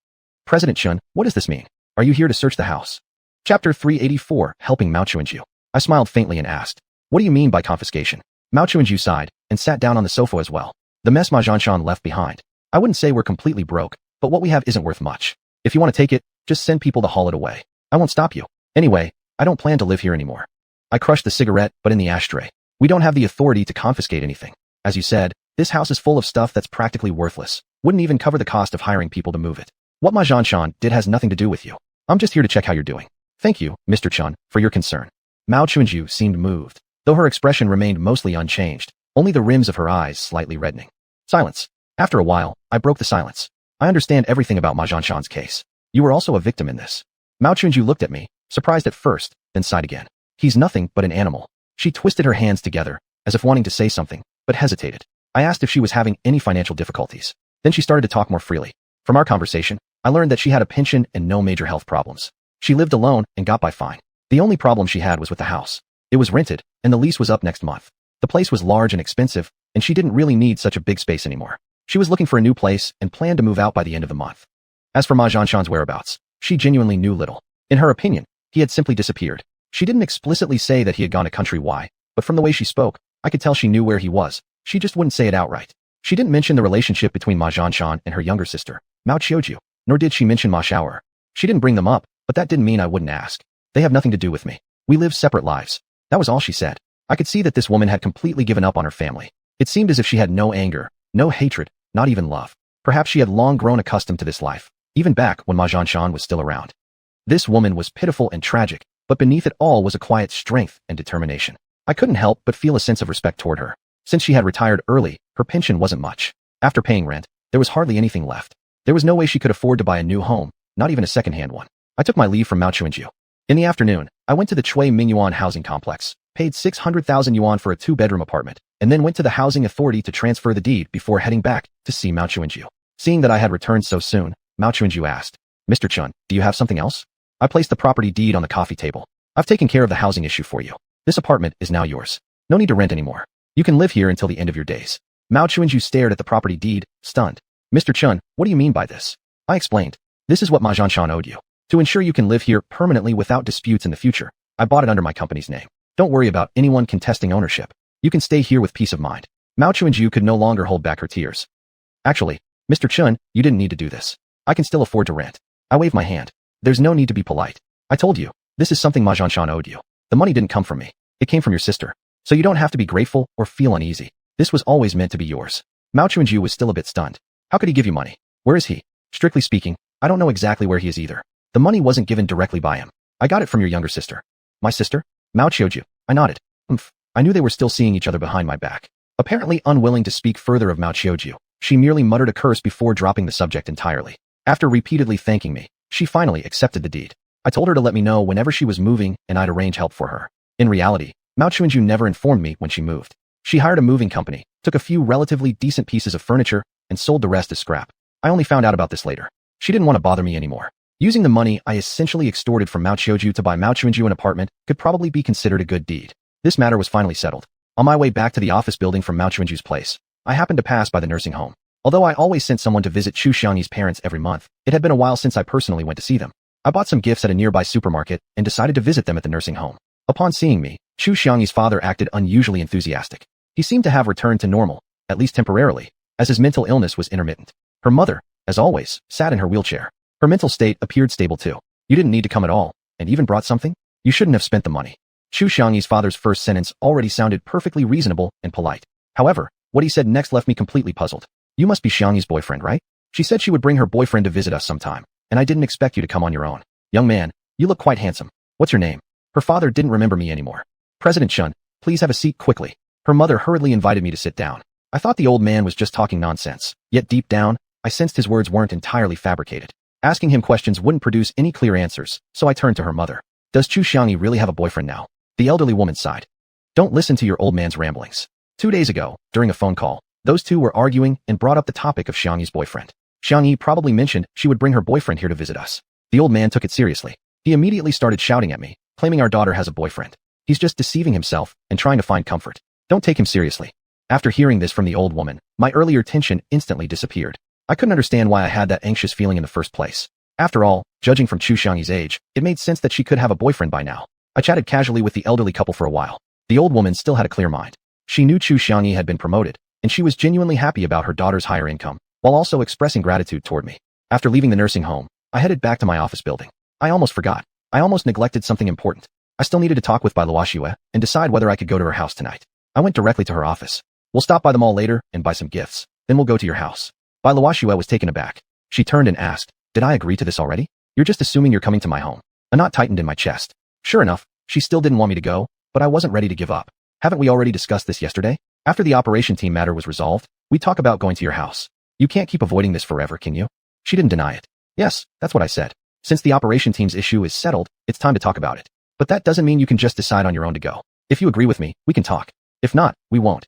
"President Chen, what does this mean? Are you here to search the house?" Chapter 384, Helping Mao Chuanju. I smiled faintly and asked, "What do you mean by confiscation?" Mao Chuanju sighed, and sat down on the sofa as well. The mess Ma Zhanshan left behind. I wouldn't say we're completely broke, but what we have isn't worth much. If you want to take it, just send people to haul it away. I won't stop you. Anyway, I don't plan to live here anymore. I crushed the cigarette, but in the ashtray. We don't have the authority to confiscate anything. As you said, this house is full of stuff that's practically worthless. Wouldn't even cover the cost of hiring people to move it. What Ma Zhanshan did has nothing to do with you. I'm just here to check how you're doing. Thank you, Mr. Chen, for your concern. Mao Chuanju seemed moved, though her expression remained mostly unchanged, only the rims of her eyes slightly reddening. Silence. After a while, I broke the silence. I understand everything about Ma Zhanshan's case. You were also a victim in this. Mao Chuanju looked at me, surprised at first, then sighed again. He's nothing but an animal. She twisted her hands together, as if wanting to say something, but hesitated. I asked if she was having any financial difficulties. Then she started to talk more freely. From our conversation, I learned that she had a pension and no major health problems. She lived alone and got by fine. The only problem she had was with the house. It was rented, and the lease was up next month. The place was large and expensive, and she didn't really need such a big space anymore. She was looking for a new place and planned to move out by the end of the month. As for Ma Zhanshan's whereabouts, she genuinely knew little. In her opinion, he had simply disappeared. She didn't explicitly say that he had gone a country Y, but from the way she spoke, I could tell she knew where he was. She just wouldn't say it outright. She didn't mention the relationship between Ma Zhanshan and her younger sister, Mao Xiujiu, nor did she mention Ma Xiaoer. She didn't bring them up, but that didn't mean I wouldn't ask. They have nothing to do with me. We live separate lives. That was all she said. I could see that this woman had completely given up on her family. It seemed as if she had no anger, no hatred, not even love. Perhaps she had long grown accustomed to this life, even back when Ma Zhanshan was still around. This woman was pitiful and tragic, but beneath it all was a quiet strength and determination. I couldn't help but feel a sense of respect toward her. Since she had retired early, her pension wasn't much. After paying rent, there was hardly anything left. There was no way she could afford to buy a new home, not even a second-hand one. I took my leave from Mao Chuanju. In the afternoon, I went to the Chui Mingyuan housing complex, paid 600,000 yuan for a 2-bedroom apartment, and then went to the housing authority to transfer the deed before heading back to see Mao Chuanju. Seeing that I had returned so soon, Mao Chuanju asked, "Mr. Chen, do you have something else?" I placed the property deed on the coffee table. "I've taken care of the housing issue for you. This apartment is now yours. No need to rent anymore. You can live here until the end of your days." Mao Chuanju stared at the property deed, stunned. Mr. Chun, what do you mean by this? I explained. This is what Ma Zhanshan owed you. To ensure you can live here permanently without disputes in the future, I bought it under my company's name. Don't worry about anyone contesting ownership. You can stay here with peace of mind. Mao Chuanju could no longer hold back her tears. Actually, Mr. Chun, you didn't need to do this. I can still afford to rent. I waved my hand. There's no need to be polite. I told you, this is something Ma Zhanshan owed you. The money didn't come from me. It came from your sister. So you don't have to be grateful or feel uneasy. This was always meant to be yours. Mao Chuanju was still a bit stunned. How could he give you money? Where is he? Strictly speaking, I don't know exactly where he is either. The money wasn't given directly by him. I got it from your younger sister. My sister? Mao Chuanju. I nodded. I knew they were still seeing each other behind my back. Apparently unwilling to speak further of Mao Chuanju, she merely muttered a curse before dropping the subject entirely. After repeatedly thanking me, she finally accepted the deed. I told her to let me know whenever she was moving and I'd arrange help for her. In reality, Mao Chuanju never informed me when she moved. She hired a moving company, took a few relatively decent pieces of furniture, and sold the rest as scrap. I only found out about this later. She didn't want to bother me anymore. Using the money I essentially extorted from Mao Chuanju to buy Mao Chuanju an apartment could probably be considered a good deed. This matter was finally settled. On my way back to the office building from Mao Chuanju's place, I happened to pass by the nursing home. Although I always sent someone to visit xiuxian's parents every month, it had been a while since I personally went to see them. I bought some gifts at a nearby supermarket and decided to visit them at the nursing home. Upon seeing me, xiuxian's father acted unusually enthusiastic. He seemed to have returned to normal, at least temporarily, as his mental illness was intermittent. Her mother, as always, sat in her wheelchair. Her mental state appeared stable too. You didn't need to come at all, and even brought something? You shouldn't have spent the money. Xiuxian's father's first sentence already sounded perfectly reasonable and polite. However, what he said next left me completely puzzled. You must be Xiangyi's boyfriend, right? She said she would bring her boyfriend to visit us sometime, and I didn't expect you to come on your own. Young man, you look quite handsome. What's your name? Her father didn't remember me anymore. President Chun, please have a seat quickly. Her mother hurriedly invited me to sit down. I thought the old man was just talking nonsense, yet deep down, I sensed his words weren't entirely fabricated. Asking him questions wouldn't produce any clear answers, so I turned to her mother. Does Chu Xiangyi really have a boyfriend now? The elderly woman sighed. Don't listen to your old man's ramblings. 2 days ago, during a phone call, those two were arguing and brought up the topic of Xiangyi's boyfriend. Xiangyi probably mentioned she would bring her boyfriend here to visit us. The old man took it seriously. He immediately started shouting at me, claiming our daughter has a boyfriend. He's just deceiving himself and trying to find comfort. Don't take him seriously. After hearing this from the old woman, my earlier tension instantly disappeared. I couldn't understand why I had that anxious feeling in the first place. After all, judging from Chu Xiangyi's age, it made sense that she could have a boyfriend by now. I chatted casually with the elderly couple for a while. The old woman still had a clear mind. She knew Chu Xiangyi had been promoted, and she was genuinely happy about her daughter's higher income, while also expressing gratitude toward me. After leaving the nursing home, I headed back to my office building. I almost forgot. I almost neglected something important. I still needed to talk with Bai Luoxue and decide whether I could go to her house tonight. I went directly to her office. We'll stop by the mall later and buy some gifts. Then we'll go to your house. Bai Luoxue was taken aback. She turned and asked, did I agree to this already? You're just assuming you're coming to my home. A knot tightened in my chest. Sure enough, she still didn't want me to go, but I wasn't ready to give up. Haven't we already discussed this yesterday? After the operation team matter was resolved, we talk about going to your house. You can't keep avoiding this forever, can you? She didn't deny it. Yes, that's what I said. Since the operation team's issue is settled, it's time to talk about it. But that doesn't mean you can just decide on your own to go. If you agree with me, we can talk. If not, we won't.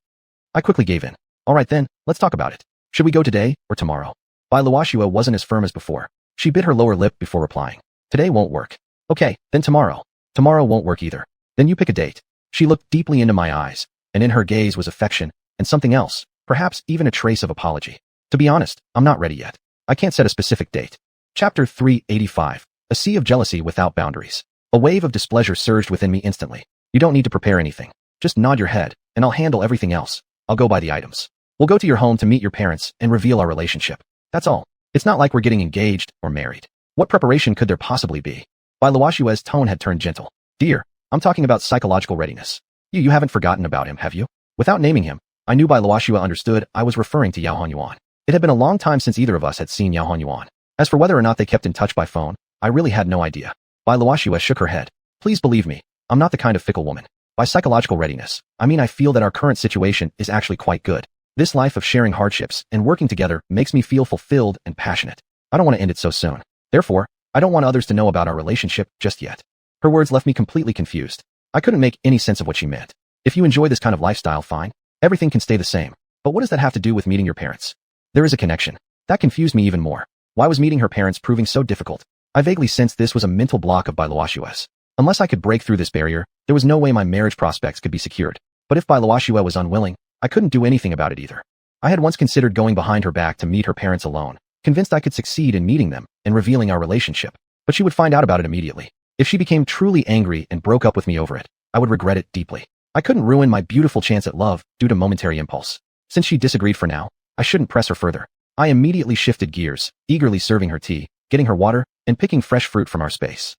I quickly gave in. All right then, let's talk about it. Should we go today or tomorrow? Bai Luoxue wasn't as firm as before. She bit her lower lip before replying. Today won't work. Okay, then tomorrow. Tomorrow won't work either. Then you pick a date. She looked deeply into my eyes, and in her gaze was affection, and something else, perhaps even a trace of apology. To be honest, I'm not ready yet. I can't set a specific date. Chapter 385. A sea of jealousy without boundaries. A wave of displeasure surged within me instantly. You don't need to prepare anything. Just nod your head, and I'll handle everything else. I'll go buy the items. We'll go to your home to meet your parents and reveal our relationship. That's all. It's not like we're getting engaged or married. What preparation could there possibly be? Bai Luoxue's tone had turned gentle. Dear, I'm talking about psychological readiness. You haven't forgotten about him, have you? Without naming him, I knew Bai Luoxue understood I was referring to xuanhuan. It had been a long time since either of us had seen xuanhuan. As for whether or not they kept in touch by phone, I really had no idea. Bai Luoxue shook her head. Please believe me, I'm not the kind of fickle woman. By psychological readiness, I mean I feel that our current situation is actually quite good. This life of sharing hardships and working together makes me feel fulfilled and passionate. I don't want to end it so soon. Therefore, I don't want others to know about our relationship just yet. Her words left me completely confused. I couldn't make any sense of what she meant. If you enjoy this kind of lifestyle, fine. Everything can stay the same. But what does that have to do with meeting your parents? There is a connection. That confused me even more. Why was meeting her parents proving so difficult? I vaguely sensed this was a mental block of Bai Luoxue's. Unless I could break through this barrier, there was no way my marriage prospects could be secured. But if Bai Luoxue was unwilling, I couldn't do anything about it either. I had once considered going behind her back to meet her parents alone, convinced I could succeed in meeting them and revealing our relationship. But she would find out about it immediately. If she became truly angry and broke up with me over it, I would regret it deeply. I couldn't ruin my beautiful chance at love due to momentary impulse. Since she disagreed for now, I shouldn't press her further. I immediately shifted gears, eagerly serving her tea, getting her water, and picking fresh fruit from our space.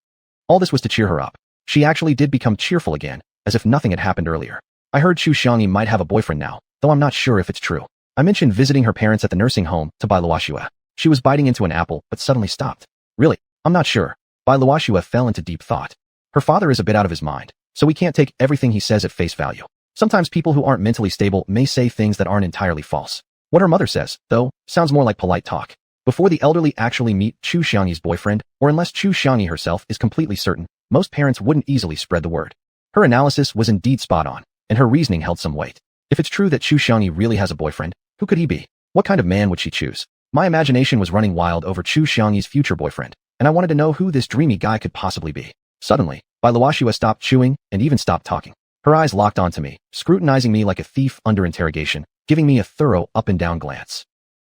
All this was to cheer her up. She actually did become cheerful again, as if nothing had happened earlier. I heard xiuxian might have a boyfriend now, though I'm not sure if it's true. I mentioned visiting her parents at the nursing home to Bai Luoxue. She was biting into an apple, but suddenly stopped. Really? I'm not sure. Bai Luoxue fell into deep thought. Her father is a bit out of his mind, so we can't take everything he says at face value. Sometimes people who aren't mentally stable may say things that aren't entirely false. What her mother says, though, sounds more like polite talk. Before the elderly actually meet xiuxian's boyfriend, or unless xiuxian herself is completely certain, most parents wouldn't easily spread the word. Her analysis was indeed spot on, and her reasoning held some weight. If it's true that xiuxian really has a boyfriend, who could he be? What kind of man would she choose? My imagination was running wild over xiuxian's future boyfriend, and I wanted to know who this dreamy guy could possibly be. Suddenly, Bai Luoxue stopped chewing and even stopped talking. Her eyes locked onto me, scrutinizing me like a thief under interrogation, giving me a thorough up-and-down glance.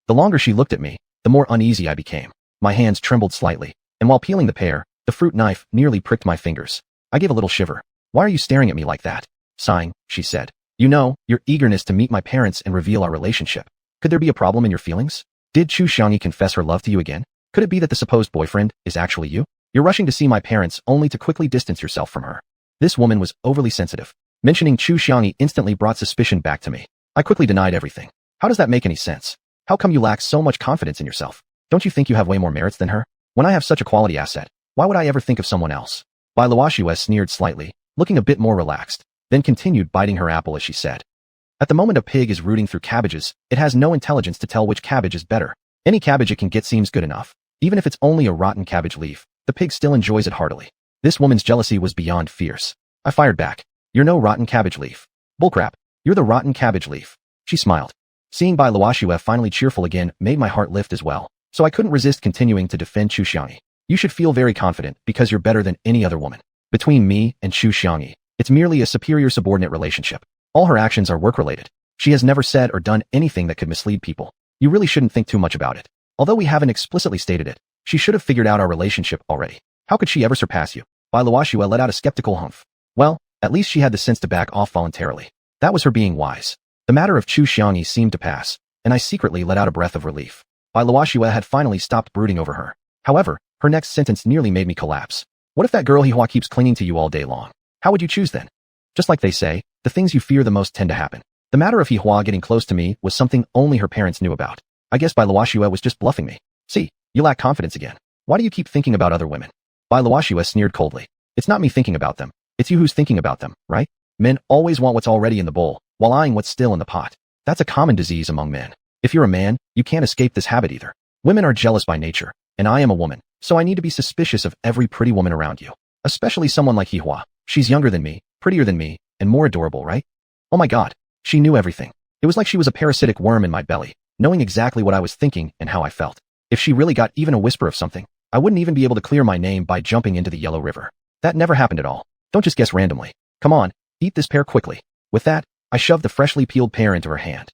The longer she looked at me, the more uneasy I became. My hands trembled slightly, and while peeling the pear, the fruit knife nearly pricked my fingers. I gave a little shiver. Why are you staring at me like that? Sighing, she said. You know, your eagerness to meet my parents and reveal our relationship. Could there be a problem in your feelings? Did xiuxian confess her love to you again? Could it be that the supposed boyfriend is actually you? You're rushing to see my parents only to quickly distance yourself from her. This woman was overly sensitive. Mentioning xiuxian instantly brought suspicion back to me. I quickly denied everything. How does that make any sense? How come you lack so much confidence in yourself? Don't you think you have way more merits than her? When I have such a quality asset, why would I ever think of someone else? Bai Luoxue sneered slightly, looking a bit more relaxed, then continued biting her apple as she said. At the moment a pig is rooting through cabbages, it has no intelligence to tell which cabbage is better. Any cabbage it can get seems good enough. Even if it's only a rotten cabbage leaf, the pig still enjoys it heartily. This woman's jealousy was beyond fierce. I fired back. You're no rotten cabbage leaf. Bullcrap. You're the rotten cabbage leaf. She smiled. Seeing Bai Luoxue finally cheerful again made my heart lift as well, so I couldn't resist continuing to defend xiuxian. You should feel very confident because you're better than any other woman. Between me and xiuxian, it's merely a superior subordinate relationship. All her actions are work-related. She has never said or done anything that could mislead people. You really shouldn't think too much about it. Although we haven't explicitly stated it, she should have figured out our relationship already. How could she ever surpass you? Bai Luoxue let out a skeptical humph. Well, at least she had the sense to back off voluntarily. That was her being wise. The matter of xiuxian seemed to pass, and I secretly let out a breath of relief. Bai Luoxue had finally stopped brooding over her. However, her next sentence nearly made me collapse. What if that girl Hihua keeps clinging to you all day long? How would you choose then? Just like they say, the things you fear the most tend to happen. The matter of Hihua getting close to me was something only her parents knew about. I guess Bai Luoxue was just bluffing me. See, you lack confidence again. Why do you keep thinking about other women? Bai Luoxue sneered coldly. It's not me thinking about them. It's you who's thinking about them, right? Men always want what's already in the bowl, while eyeing what's still in the pot. That's a common disease among men. If you're a man, you can't escape this habit either. Women are jealous by nature, and I am a woman, so I need to be suspicious of every pretty woman around you. Especially someone like Hihua. She's younger than me, prettier than me, and more adorable, right? Oh my god. She knew everything. It was like she was a parasitic worm in my belly, knowing exactly what I was thinking and how I felt. If she really got even a whisper of something, I wouldn't even be able to clear my name by jumping into the Yellow River. That never happened at all. Don't just guess randomly. Come on, eat this pear quickly. With that, I shoved the freshly peeled pear into her hand.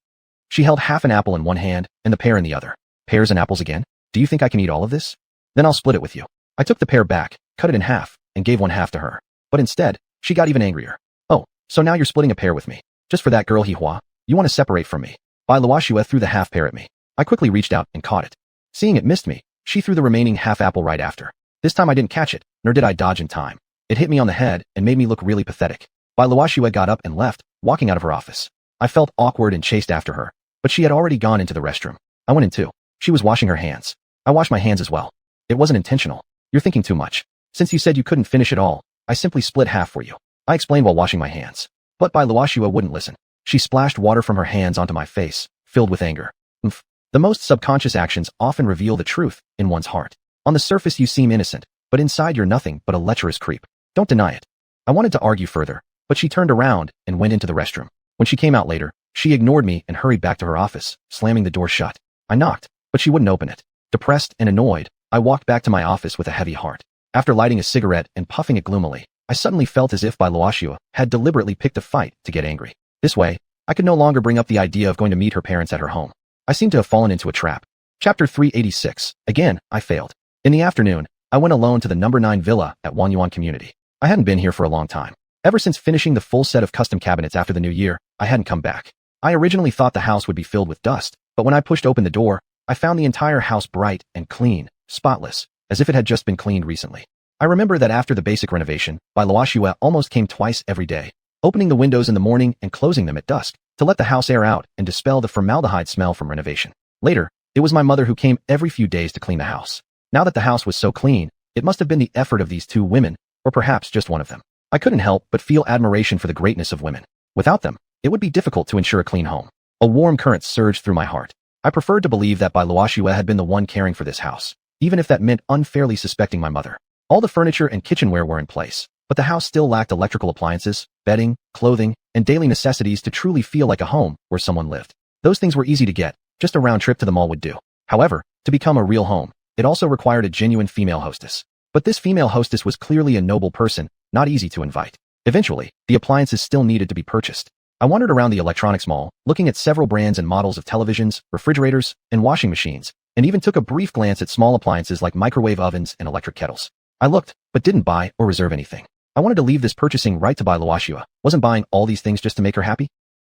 She held half an apple in one hand and the pear in the other. Pears and apples again? Do you think I can eat all of this? Then I'll split it with you. I took the pear back, cut it in half, and gave one half to her. But instead, she got even angrier. Oh, so now you're splitting a pear with me. Just for that girl Hihua? You want to separate from me. Bai Luoxue threw the half pear at me. I quickly reached out and caught it. Seeing it missed me, she threw the remaining half apple right after. This time I didn't catch it, nor did I dodge in time. It hit me on the head and made me look really pathetic. Bai Luoxue got up and left, walking out of her office. I felt awkward and chased after her, but she had already gone into the restroom. I went in too. She was washing her hands. I washed my hands as well. It wasn't intentional. You're thinking too much. Since you said you couldn't finish it all, I simply split half for you. I explained while washing my hands. But Bai Luoxue wouldn't listen. She splashed water from her hands onto my face, filled with anger. The most subconscious actions often reveal the truth in one's heart. On the surface you seem innocent, but inside you're nothing but a lecherous creep. Don't deny it. I wanted to argue further, but she turned around and went into the restroom. When she came out later, she ignored me and hurried back to her office, slamming the door shut. I knocked, but she wouldn't open it. Depressed and annoyed, I walked back to my office with a heavy heart. After lighting a cigarette and puffing it gloomily, I suddenly felt as if Bai Luoxue had deliberately picked a fight to get angry. This way, I could no longer bring up the idea of going to meet her parents at her home. I seemed to have fallen into a trap. Chapter 386. Again, I failed. In the afternoon, I went alone to the number 9 villa at Xuanhuan community. I hadn't been here for a long time. Ever since finishing the full set of custom cabinets after the new year, I hadn't come back. I originally thought the house would be filled with dust, but when I pushed open the door, I found the entire house bright and clean, spotless, as if it had just been cleaned recently. I remember that after the basic renovation, xiuxian almost came twice every day, opening the windows in the morning and closing them at dusk, to let the house air out and dispel the formaldehyde smell from renovation. Later, it was my mother who came every few days to clean the house. Now that the house was so clean, it must have been the effort of these 2 women, or perhaps just one of them. I couldn't help but feel admiration for the greatness of women. Without them, it would be difficult to ensure a clean home. A warm current surged through my heart. I preferred to believe that xiuxian had been the one caring for this house, even if that meant unfairly suspecting my mother. All the furniture and kitchenware were in place, but the house still lacked electrical appliances, bedding, clothing, and daily necessities to truly feel like a home where someone lived. Those things were easy to get, just a round trip to the mall would do. However, to become a real home, it also required a genuine female hostess. But this female hostess was clearly a noble person, not easy to invite. Eventually, the appliances still needed to be purchased. I wandered around the electronics mall, looking at several brands and models of televisions, refrigerators, and washing machines, and even took a brief glance at small appliances like microwave ovens and electric kettles. I looked, but didn't buy or reserve anything. I wanted to leave this purchasing right to xiuxian. Wasn't buying all these things just to make her happy?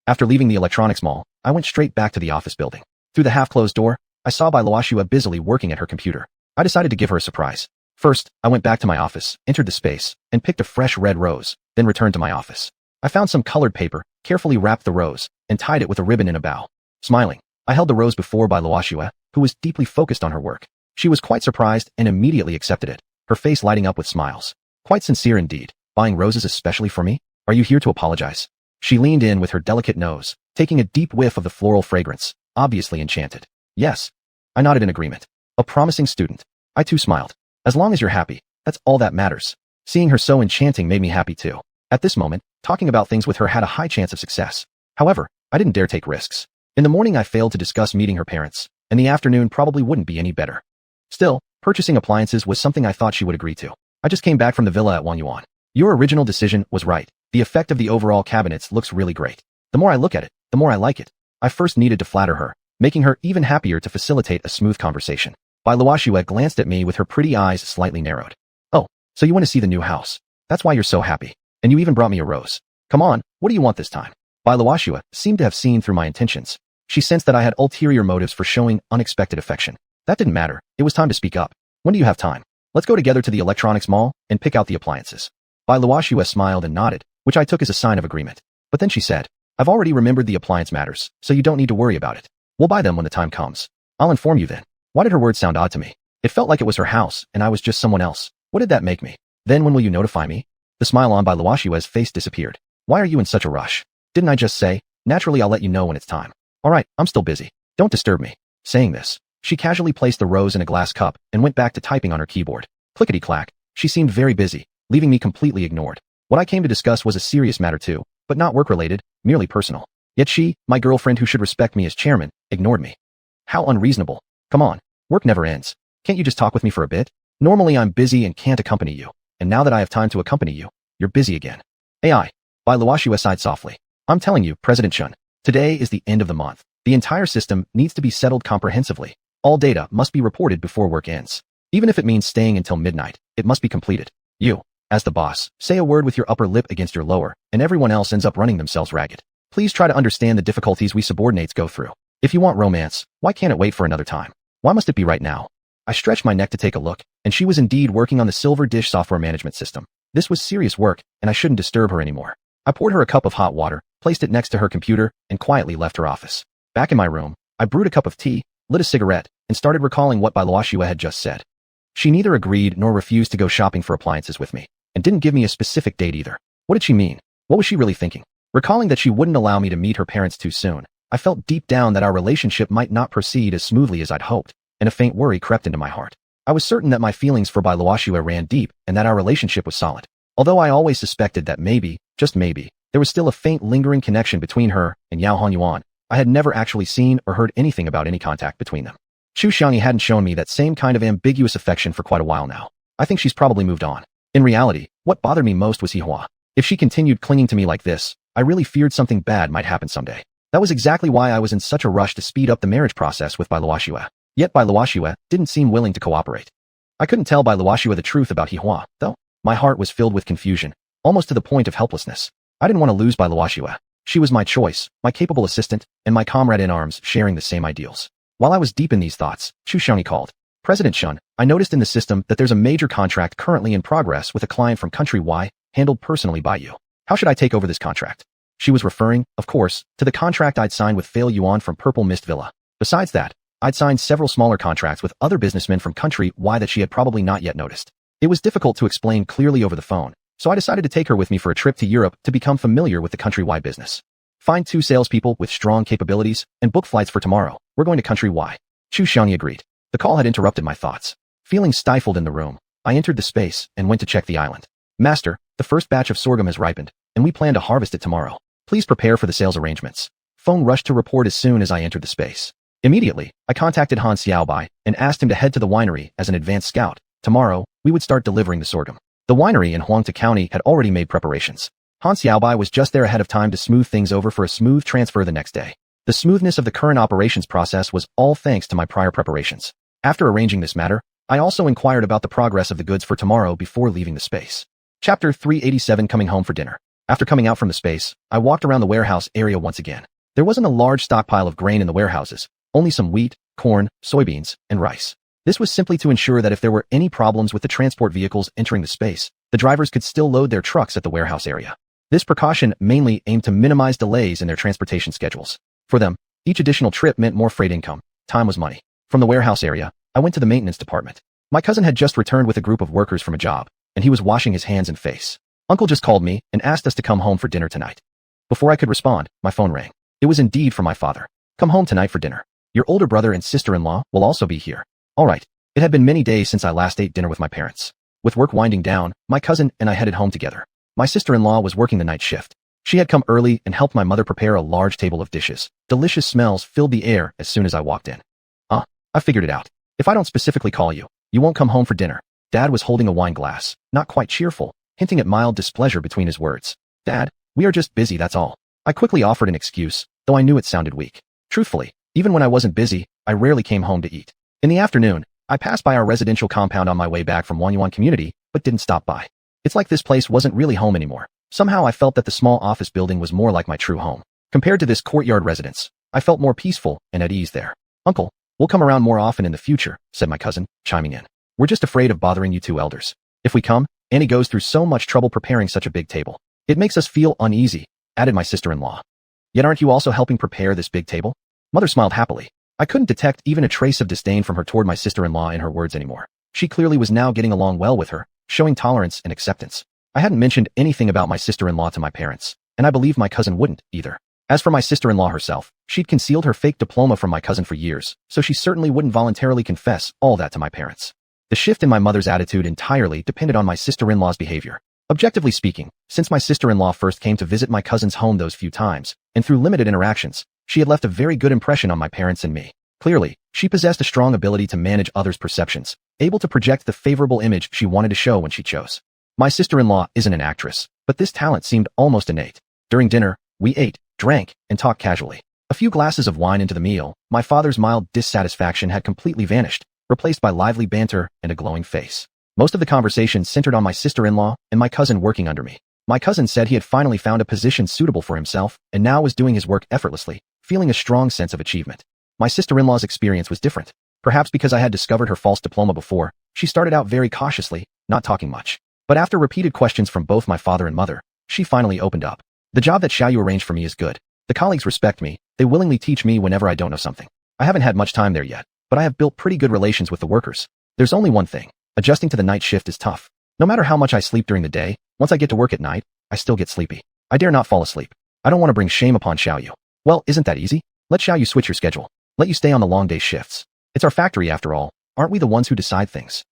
After leaving the electronics mall, I went straight back to the office building. Through the half-closed door, I saw xiuxian busily working at her computer. I decided to give her a surprise. First, I went back to my office, entered the space, and picked a fresh red rose, then returned to my office. I found some colored paper, carefully wrapped the rose, and tied it with a ribbon in a bow. Smiling, I held the rose before xiuxian, who was deeply focused on her work. She was quite surprised and immediately accepted it, her face lighting up with smiles. Quite sincere indeed. Buying roses especially for me? Are you here to apologize? She leaned in with her delicate nose, taking a deep whiff of the floral fragrance, obviously enchanted. Yes. I nodded in agreement. A promising student. I too smiled. As long as you're happy, that's all that matters. Seeing her so enchanting made me happy too. At this moment, talking about things with her had a high chance of success. However, I didn't dare take risks. In the morning I failed to discuss meeting her parents, and the afternoon probably wouldn't be any better. Still, purchasing appliances was something I thought she would agree to. I just came back from the villa at Xuanhuan. Your original decision was right. The effect of the overall cabinets looks really great. The more I look at it, the more I like it. I first needed to flatter her, making her even happier to facilitate a smooth conversation. xiuxian glanced at me with her pretty eyes slightly narrowed. Oh, so you want to see the new house? That's why you're so happy. And you even brought me a rose. Come on, what do you want this time? xiuxian seemed to have seen through my intentions. She sensed that I had ulterior motives for showing unexpected affection. That didn't matter. It was time to speak up. When do you have time? Let's go together to the electronics mall and pick out the appliances. xiuxian smiled and nodded, which I took as a sign of agreement. But then she said, I've already remembered the appliance matters, so you don't need to worry about it. We'll buy them when the time comes. I'll inform you then. Why did her words sound odd to me? It felt like it was her house, and I was just someone else. What did that make me? Then when will you notify me? The smile on xiuxian's face disappeared. Why are you in such a rush? Didn't I just say, naturally I'll let you know when it's time. Alright, I'm still busy. Don't disturb me. Saying this, she casually placed the rose in a glass cup and went back to typing on her keyboard. Clickety-clack. She seemed very busy, leaving me completely ignored. What I came to discuss was a serious matter too, but not work-related, merely personal. Yet she, my girlfriend who should respect me as chairman, ignored me. How unreasonable. Come on, work never ends. Can't you just talk with me for a bit? Normally I'm busy and can't accompany you, and now that I have time to accompany you, you're busy again. AI. xiuxian sighed softly. I'm telling you, President Chun, today is the end of the month. The entire system needs to be settled comprehensively. All data must be reported before work ends. Even if it means staying until midnight, it must be completed. You, as the boss, say a word with your upper lip against your lower, and everyone else ends up running themselves ragged. Please try to understand the difficulties we subordinates go through. If you want romance, why can't it wait for another time? Why must it be right now? I stretched my neck to take a look, and she was indeed working on the Silver Dish software management system. This was serious work, and I shouldn't disturb her anymore. I poured her a cup of hot water, placed it next to her computer, and quietly left her office. Back in my room, I brewed a cup of tea, lit a cigarette, and started recalling what xiuxian had just said. She neither agreed nor refused to go shopping for appliances with me, and didn't give me a specific date either. What did she mean? What was she really thinking? Recalling that she wouldn't allow me to meet her parents too soon, I felt deep down that our relationship might not proceed as smoothly as I'd hoped, and a faint worry crept into my heart. I was certain that my feelings for xiuxian ran deep and that our relationship was solid. Although I always suspected that maybe, just maybe, there was still a faint lingering connection between her and Xuanhuan, I had never actually seen or heard anything about any contact between them. Xiuxian hadn't shown me that same kind of ambiguous affection for quite a while now. I think she's probably moved on. In reality, what bothered me most was Hihua. If she continued clinging to me like this, I really feared something bad might happen someday. That was exactly why I was in such a rush to speed up the marriage process with Bai Luoxue. Yet Bai Luoxue didn't seem willing to cooperate. I couldn't tell Bai Luoxue the truth about Hihua, though. My heart was filled with confusion, almost to the point of helplessness. I didn't want to lose Bai Luoxue. She was my choice, my capable assistant, and my comrade in arms sharing the same ideals. While I was deep in these thoughts, xiuxian called. President Shun, I noticed in the system that there's a major contract currently in progress with a client from country Y, handled personally by you. How should I take over this contract? She was referring, of course, to the contract I'd signed with Fail Yuan from Purple Mist Villa. Besides that, I'd signed several smaller contracts with other businessmen from country Y that she had probably not yet noticed. It was difficult to explain clearly over the phone, so I decided to take her with me for a trip to Europe to become familiar with the country Y business. Find 2 salespeople with strong capabilities and book flights for tomorrow. We're going to country Y. Xiuxian agreed. The call had interrupted my thoughts. Feeling stifled in the room, I entered the space and went to check the island. Master, the first batch of sorghum has ripened, and we plan to harvest it tomorrow. Please prepare for the sales arrangements. Phone rushed to report as soon as I entered the space. Immediately, I contacted Han Xiaobai and asked him to head to the winery as an advance scout. Tomorrow, we would start delivering the sorghum. The winery in Huangta County had already made preparations. Han Xiaobai was just there ahead of time to smooth things over for a smooth transfer the next day. The smoothness of the current operations process was all thanks to my prior preparations. After arranging this matter, I also inquired about the progress of the goods for tomorrow before leaving the space. Chapter 387 Coming Home for Dinner. After coming out from the space, I walked around the warehouse area once again. There wasn't a large stockpile of grain in the warehouses, only some wheat, corn, soybeans, and rice. This was simply to ensure that if there were any problems with the transport vehicles entering the space, the drivers could still load their trucks at the warehouse area. This precaution mainly aimed to minimize delays in their transportation schedules. For them, each additional trip meant more freight income. Time was money. From the warehouse area, I went to the maintenance department. My cousin had just returned with a group of workers from a job, and he was washing his hands and face. Uncle just called me and asked us to come home for dinner tonight. Before I could respond, my phone rang. It was indeed from my father. Come home tonight for dinner. Your older brother and sister-in-law will also be here. All right. It had been many days since I last ate dinner with my parents. With work winding down, my cousin and I headed home together. My sister-in-law was working the night shift. She had come early and helped my mother prepare a large table of dishes. Delicious smells filled the air as soon as I walked in. I figured it out. If I don't specifically call you, you won't come home for dinner. Dad was holding a wine glass, not quite cheerful, hinting at mild displeasure between his words. Dad, we are just busy, that's all. I quickly offered an excuse, though I knew it sounded weak. Truthfully, even when I wasn't busy, I rarely came home to eat. In the afternoon, I passed by our residential compound on my way back from Xuanhuan community, but didn't stop by. It's like this place wasn't really home anymore. Somehow I felt that the small office building was more like my true home. Compared to this courtyard residence, I felt more peaceful and at ease there. Uncle, we'll come around more often in the future, said my cousin, chiming in. We're just afraid of bothering you 2 elders. If we come, Annie goes through so much trouble preparing such a big table. It makes us feel uneasy, added my sister-in-law. Yet aren't you also helping prepare this big table? Mother smiled happily. I couldn't detect even a trace of disdain from her toward my sister-in-law in her words anymore. She clearly was now getting along well with her, showing tolerance and acceptance. I hadn't mentioned anything about my sister-in-law to my parents, and I believe my cousin wouldn't, either. As for my sister-in-law herself, she'd concealed her fake diploma from my cousin for years, so she certainly wouldn't voluntarily confess all that to my parents. The shift in my mother's attitude entirely depended on my sister-in-law's behavior. Objectively speaking, since my sister-in-law first came to visit my cousin's home those few times, and through limited interactions, she had left a very good impression on my parents and me. Clearly, she possessed a strong ability to manage others' perceptions, able to project the favorable image she wanted to show when she chose. My sister-in-law isn't an actress, but this talent seemed almost innate. During dinner, we ate, drank, and talked casually. A few glasses of wine into the meal, my father's mild dissatisfaction had completely vanished, replaced by lively banter and a glowing face. Most of the conversation centered on my sister-in-law and my cousin working under me. My cousin said he had finally found a position suitable for himself and now was doing his work effortlessly, feeling a strong sense of achievement. My sister-in-law's experience was different. Perhaps because I had discovered her false diploma before, she started out very cautiously, not talking much. But after repeated questions from both my father and mother, she finally opened up. The job that Xiaoyu arranged for me is good. The colleagues respect me, they willingly teach me whenever I don't know something. I haven't had much time there yet, but I have built pretty good relations with the workers. There's only one thing. Adjusting to the night shift is tough. No matter how much I sleep during the day, once I get to work at night, I still get sleepy. I dare not fall asleep. I don't want to bring shame upon Xiaoyu. Well, isn't that easy? Let Xiaoyu switch your schedule. Let you stay on the long day shifts. It's our factory after all. Aren't we the ones who decide things?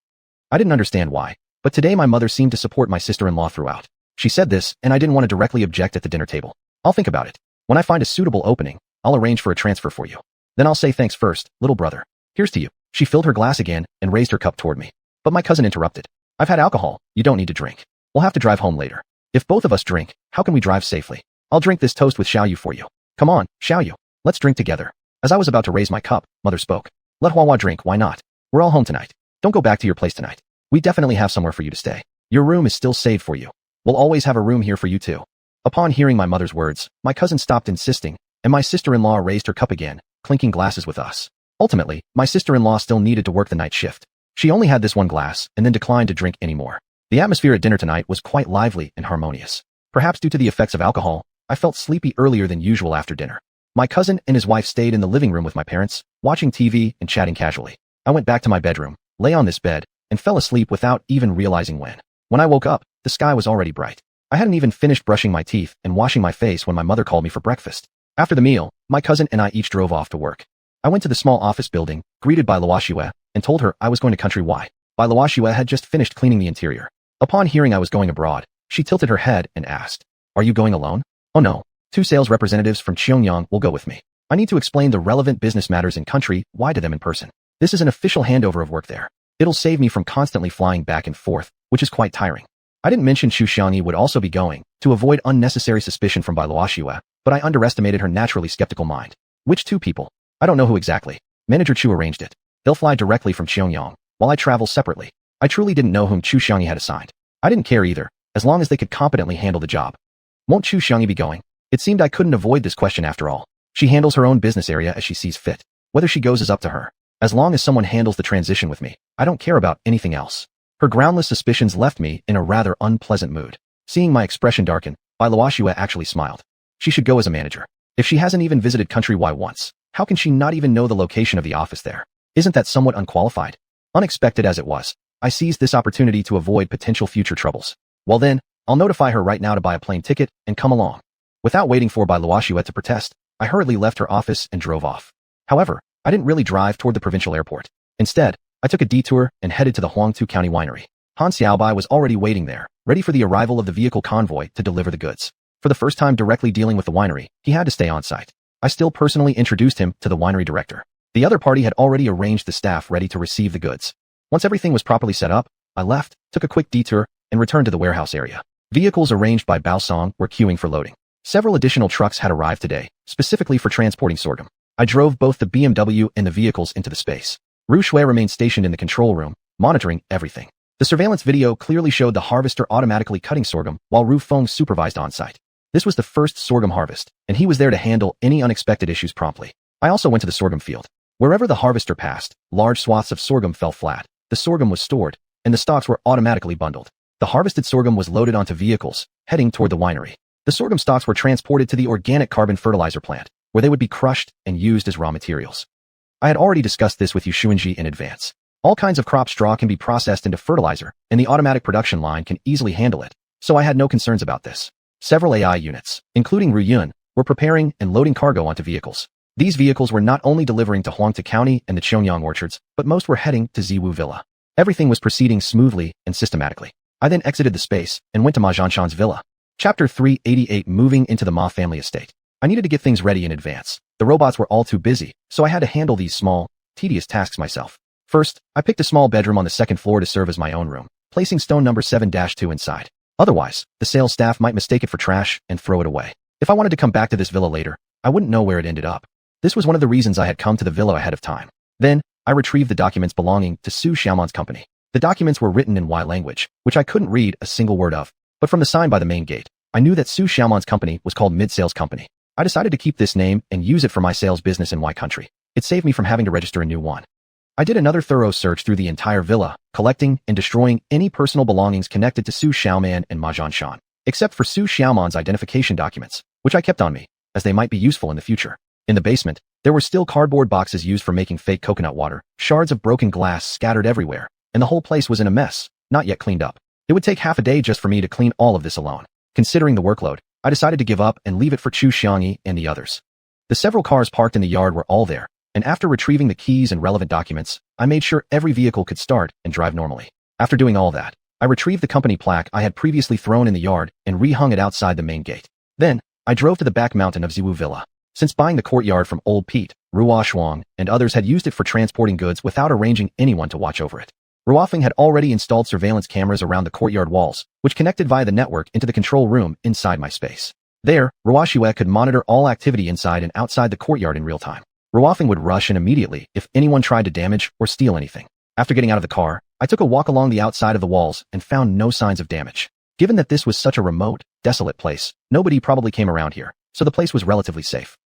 I didn't understand why, but today my mother seemed to support my sister-in-law throughout. She said this, and I didn't want to directly object at the dinner table. I'll think about it. When I find a suitable opening, I'll arrange for a transfer for you. Then I'll say thanks first, little brother. Here's to you. She filled her glass again and raised her cup toward me. But my cousin interrupted. I've had alcohol. You don't need to drink. We'll have to drive home later. If both of us drink, how can we drive safely? I'll drink this toast with Xiaoyu for you. Come on, Xiaoyu. Let's drink together. As I was about to raise my cup, Mother spoke. Let Huahua drink, why not? We're all home tonight. Don't go back to your place tonight. We definitely have somewhere for you to stay. Your room is still saved for you. We'll always have a room here for you too. Upon hearing my mother's words, my cousin stopped insisting, and my sister-in-law raised her cup again, clinking glasses with us. Ultimately, my sister-in-law still needed to work the night shift. She only had this one glass and then declined to drink anymore. The atmosphere at dinner tonight was quite lively and harmonious. Perhaps due to the effects of alcohol, I felt sleepy earlier than usual after dinner. My cousin and his wife stayed in the living room with my parents, watching TV and chatting casually. I went back to my bedroom, lay on this bed, and fell asleep without even realizing when. When I woke up, the sky was already bright. I hadn't even finished brushing my teeth and washing my face when my mother called me for breakfast. After the meal, my cousin and I each drove off to work. I went to the small office building, greeted by Xiuxian, and told her I was going to country Y. Xiuxian had just finished cleaning the interior. Upon hearing I was going abroad, she tilted her head and asked, "Are you going alone?" "Oh no. 2 sales representatives from Xiuxian will go with me. I need to explain the relevant business matters in country Y to them in person. This is an official handover of work there. It'll save me from constantly flying back and forth, which is quite tiring." I didn't mention xiuxian would also be going, to avoid unnecessary suspicion from Xiuxian, but I underestimated her naturally skeptical mind. Which 2 people? I don't know who exactly. Manager Chu arranged it. They'll fly directly from Xiuxian, while I travel separately. I truly didn't know whom Xiuxian had assigned. I didn't care either, as long as they could competently handle the job. Won't Xiuxian be going? It seemed I couldn't avoid this question after all. She handles her own business area as she sees fit. Whether she goes is up to her. As long as someone handles the transition with me, I don't care about anything else. Her groundless suspicions left me in a rather unpleasant mood. Seeing my expression darken, Xiuxian actually smiled. She should go as a manager. If she hasn't even visited Country Y once, how can she not even know the location of the office there? Isn't that somewhat unqualified? Unexpected as it was, I seized this opportunity to avoid potential future troubles. Well then, I'll notify her right now to buy a plane ticket and come along. Without waiting for Xiuxian to protest, I hurriedly left her office and drove off. However, I didn't really drive toward the provincial airport. Instead, I took a detour and headed to the Huangtu County winery. Han Xiaobai was already waiting there, ready for the arrival of the vehicle convoy to deliver the goods. For the first time directly dealing with the winery, he had to stay on site. I still personally introduced him to the winery director. The other party had already arranged the staff ready to receive the goods. Once everything was properly set up, I left, took a quick detour, and returned to the warehouse area. Vehicles arranged by Baosong were queuing for loading. Several additional trucks had arrived today, specifically for transporting sorghum. I drove both the BMW and the vehicles into the space. Ru Shui remained stationed in the control room, monitoring everything. The surveillance video clearly showed the harvester automatically cutting sorghum while Ru Feng supervised on-site. This was the first sorghum harvest, and he was there to handle any unexpected issues promptly. I also went to the sorghum field. Wherever the harvester passed, large swaths of sorghum fell flat. The sorghum was stored, and the stalks were automatically bundled. The harvested sorghum was loaded onto vehicles, heading toward the winery. The sorghum stalks were transported to the organic carbon fertilizer plant, where they would be crushed and used as raw materials. I had already discussed this with Xuanhuan in advance. All kinds of crop straw can be processed into fertilizer, and the automatic production line can easily handle it, so I had no concerns about this. Several AI units, including Ru Yun, were preparing and loading cargo onto vehicles. These vehicles were not only delivering to Huangtu County and the Qionyang orchards, but most were heading to Ziwu Villa. Everything was proceeding smoothly and systematically. I then exited the space and went to Ma Zhanshan's villa. Chapter 388 Moving into the Ma family estate. I needed to get things ready in advance. The robots were all too busy, so I had to handle these small, tedious tasks myself. First, I picked a small bedroom on the 2nd floor to serve as my own room, placing stone number 7-2 inside. Otherwise, the sales staff might mistake it for trash and throw it away. If I wanted to come back to this villa later, I wouldn't know where it ended up. This was one of the reasons I had come to the villa ahead of time. Then, I retrieved the documents belonging to Su Xiaoman's company. The documents were written in Y language, which I couldn't read a single word of, but from the sign by the main gate, I knew that Su Xiaoman's company was called Mid-Sales Company. I decided to keep this name and use it for my sales business in Y country. It saved me from having to register a new one. I did another thorough search through the entire villa, collecting and destroying any personal belongings connected to Su Xiaoman and Ma Zhanshan, except for Su Xiaoman's identification documents, which I kept on me, as they might be useful in the future. In the basement, there were still cardboard boxes used for making fake coconut water, shards of broken glass scattered everywhere, and the whole place was in a mess, not yet cleaned up. It would take half a day just for me to clean all of this alone. Considering the workload, I decided to give up and leave it for Xiuxian and the others. The several cars parked in the yard were all there, and after retrieving the keys and relevant documents, I made sure every vehicle could start and drive normally. After doing all that, I retrieved the company plaque I had previously thrown in the yard and rehung it outside the main gate. Then, I drove to the back mountain of Ziwu Villa. Since buying the courtyard from Old Pete, Ruoxuang and others had used it for transporting goods without arranging anyone to watch over it. Ruofeng had already installed surveillance cameras around the courtyard walls, which connected via the network into the control room inside my space. There, Ruoxue could monitor all activity inside and outside the courtyard in real time. Ruofing would rush in immediately if anyone tried to damage or steal anything. After getting out of the car, I took a walk along the outside of the walls and found no signs of damage. Given that this was such a remote, desolate place, nobody probably came around here, so the place was relatively safe.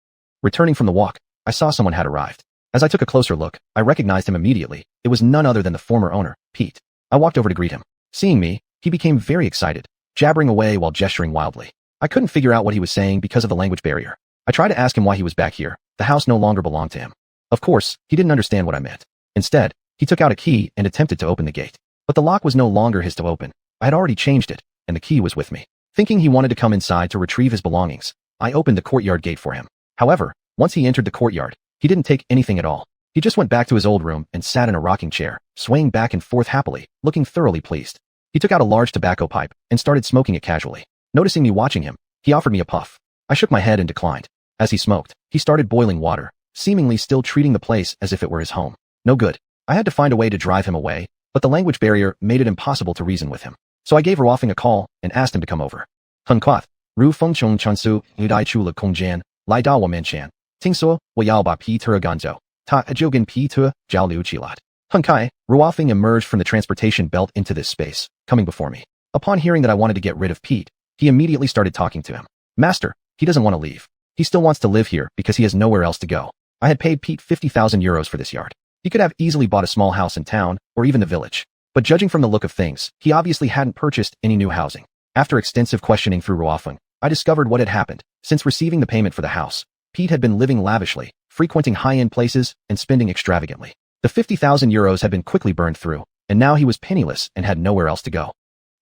Returning from the walk, I saw someone had arrived. As I took a closer look, I recognized him immediately. It was none other than the former owner, Pete. I walked over to greet him. Seeing me, he became very excited, jabbering away while gesturing wildly. I couldn't figure out what he was saying because of the language barrier. I tried to ask him why he was back here. The house no longer belonged to him. Of course, he didn't understand what I meant. Instead, he took out a key and attempted to open the gate. But the lock was no longer his to open. I had already changed it, and the key was with me. Thinking he wanted to come inside to retrieve his belongings, I opened the courtyard gate for him. However, once he entered the courtyard, he didn't take anything at all. He just went back to his old room and sat in a rocking chair, swaying back and forth happily, looking thoroughly pleased. He took out a large tobacco pipe and started smoking it casually. Noticing me watching him, he offered me a puff. I shook my head and declined. As he smoked, he started boiling water, seemingly still treating the place as if it were his home. No good. I had to find a way to drive him away, but the language barrier made it impossible to reason with him. So I gave Ruofing a call and asked him to come over. Hun Quoth, Ru Feng Chung Chansu, Udai Chula Kongjan, Lai Da Wamanchan, Tingso, Wayao Ba Pi Turaganzo, Ta Ajogan Pi Tua, Jiao Liu Chilat. Hun Kai, Ruofing emerged from the transportation belt into this space, coming before me. Upon hearing that I wanted to get rid of Pete, he immediately started talking to him. Master, he doesn't want to leave. He still wants to live here because he has nowhere else to go. I had paid Pete 50,000 euros for this yard. He could have easily bought a small house in town, or even the village. But judging from the look of things, he obviously hadn't purchased any new housing. After extensive questioning through Ruofing, I discovered what had happened. Since receiving the payment for the house, Pete had been living lavishly, frequenting high-end places, and spending extravagantly. The 50,000 euros had been quickly burned through, and now he was penniless and had nowhere else to go.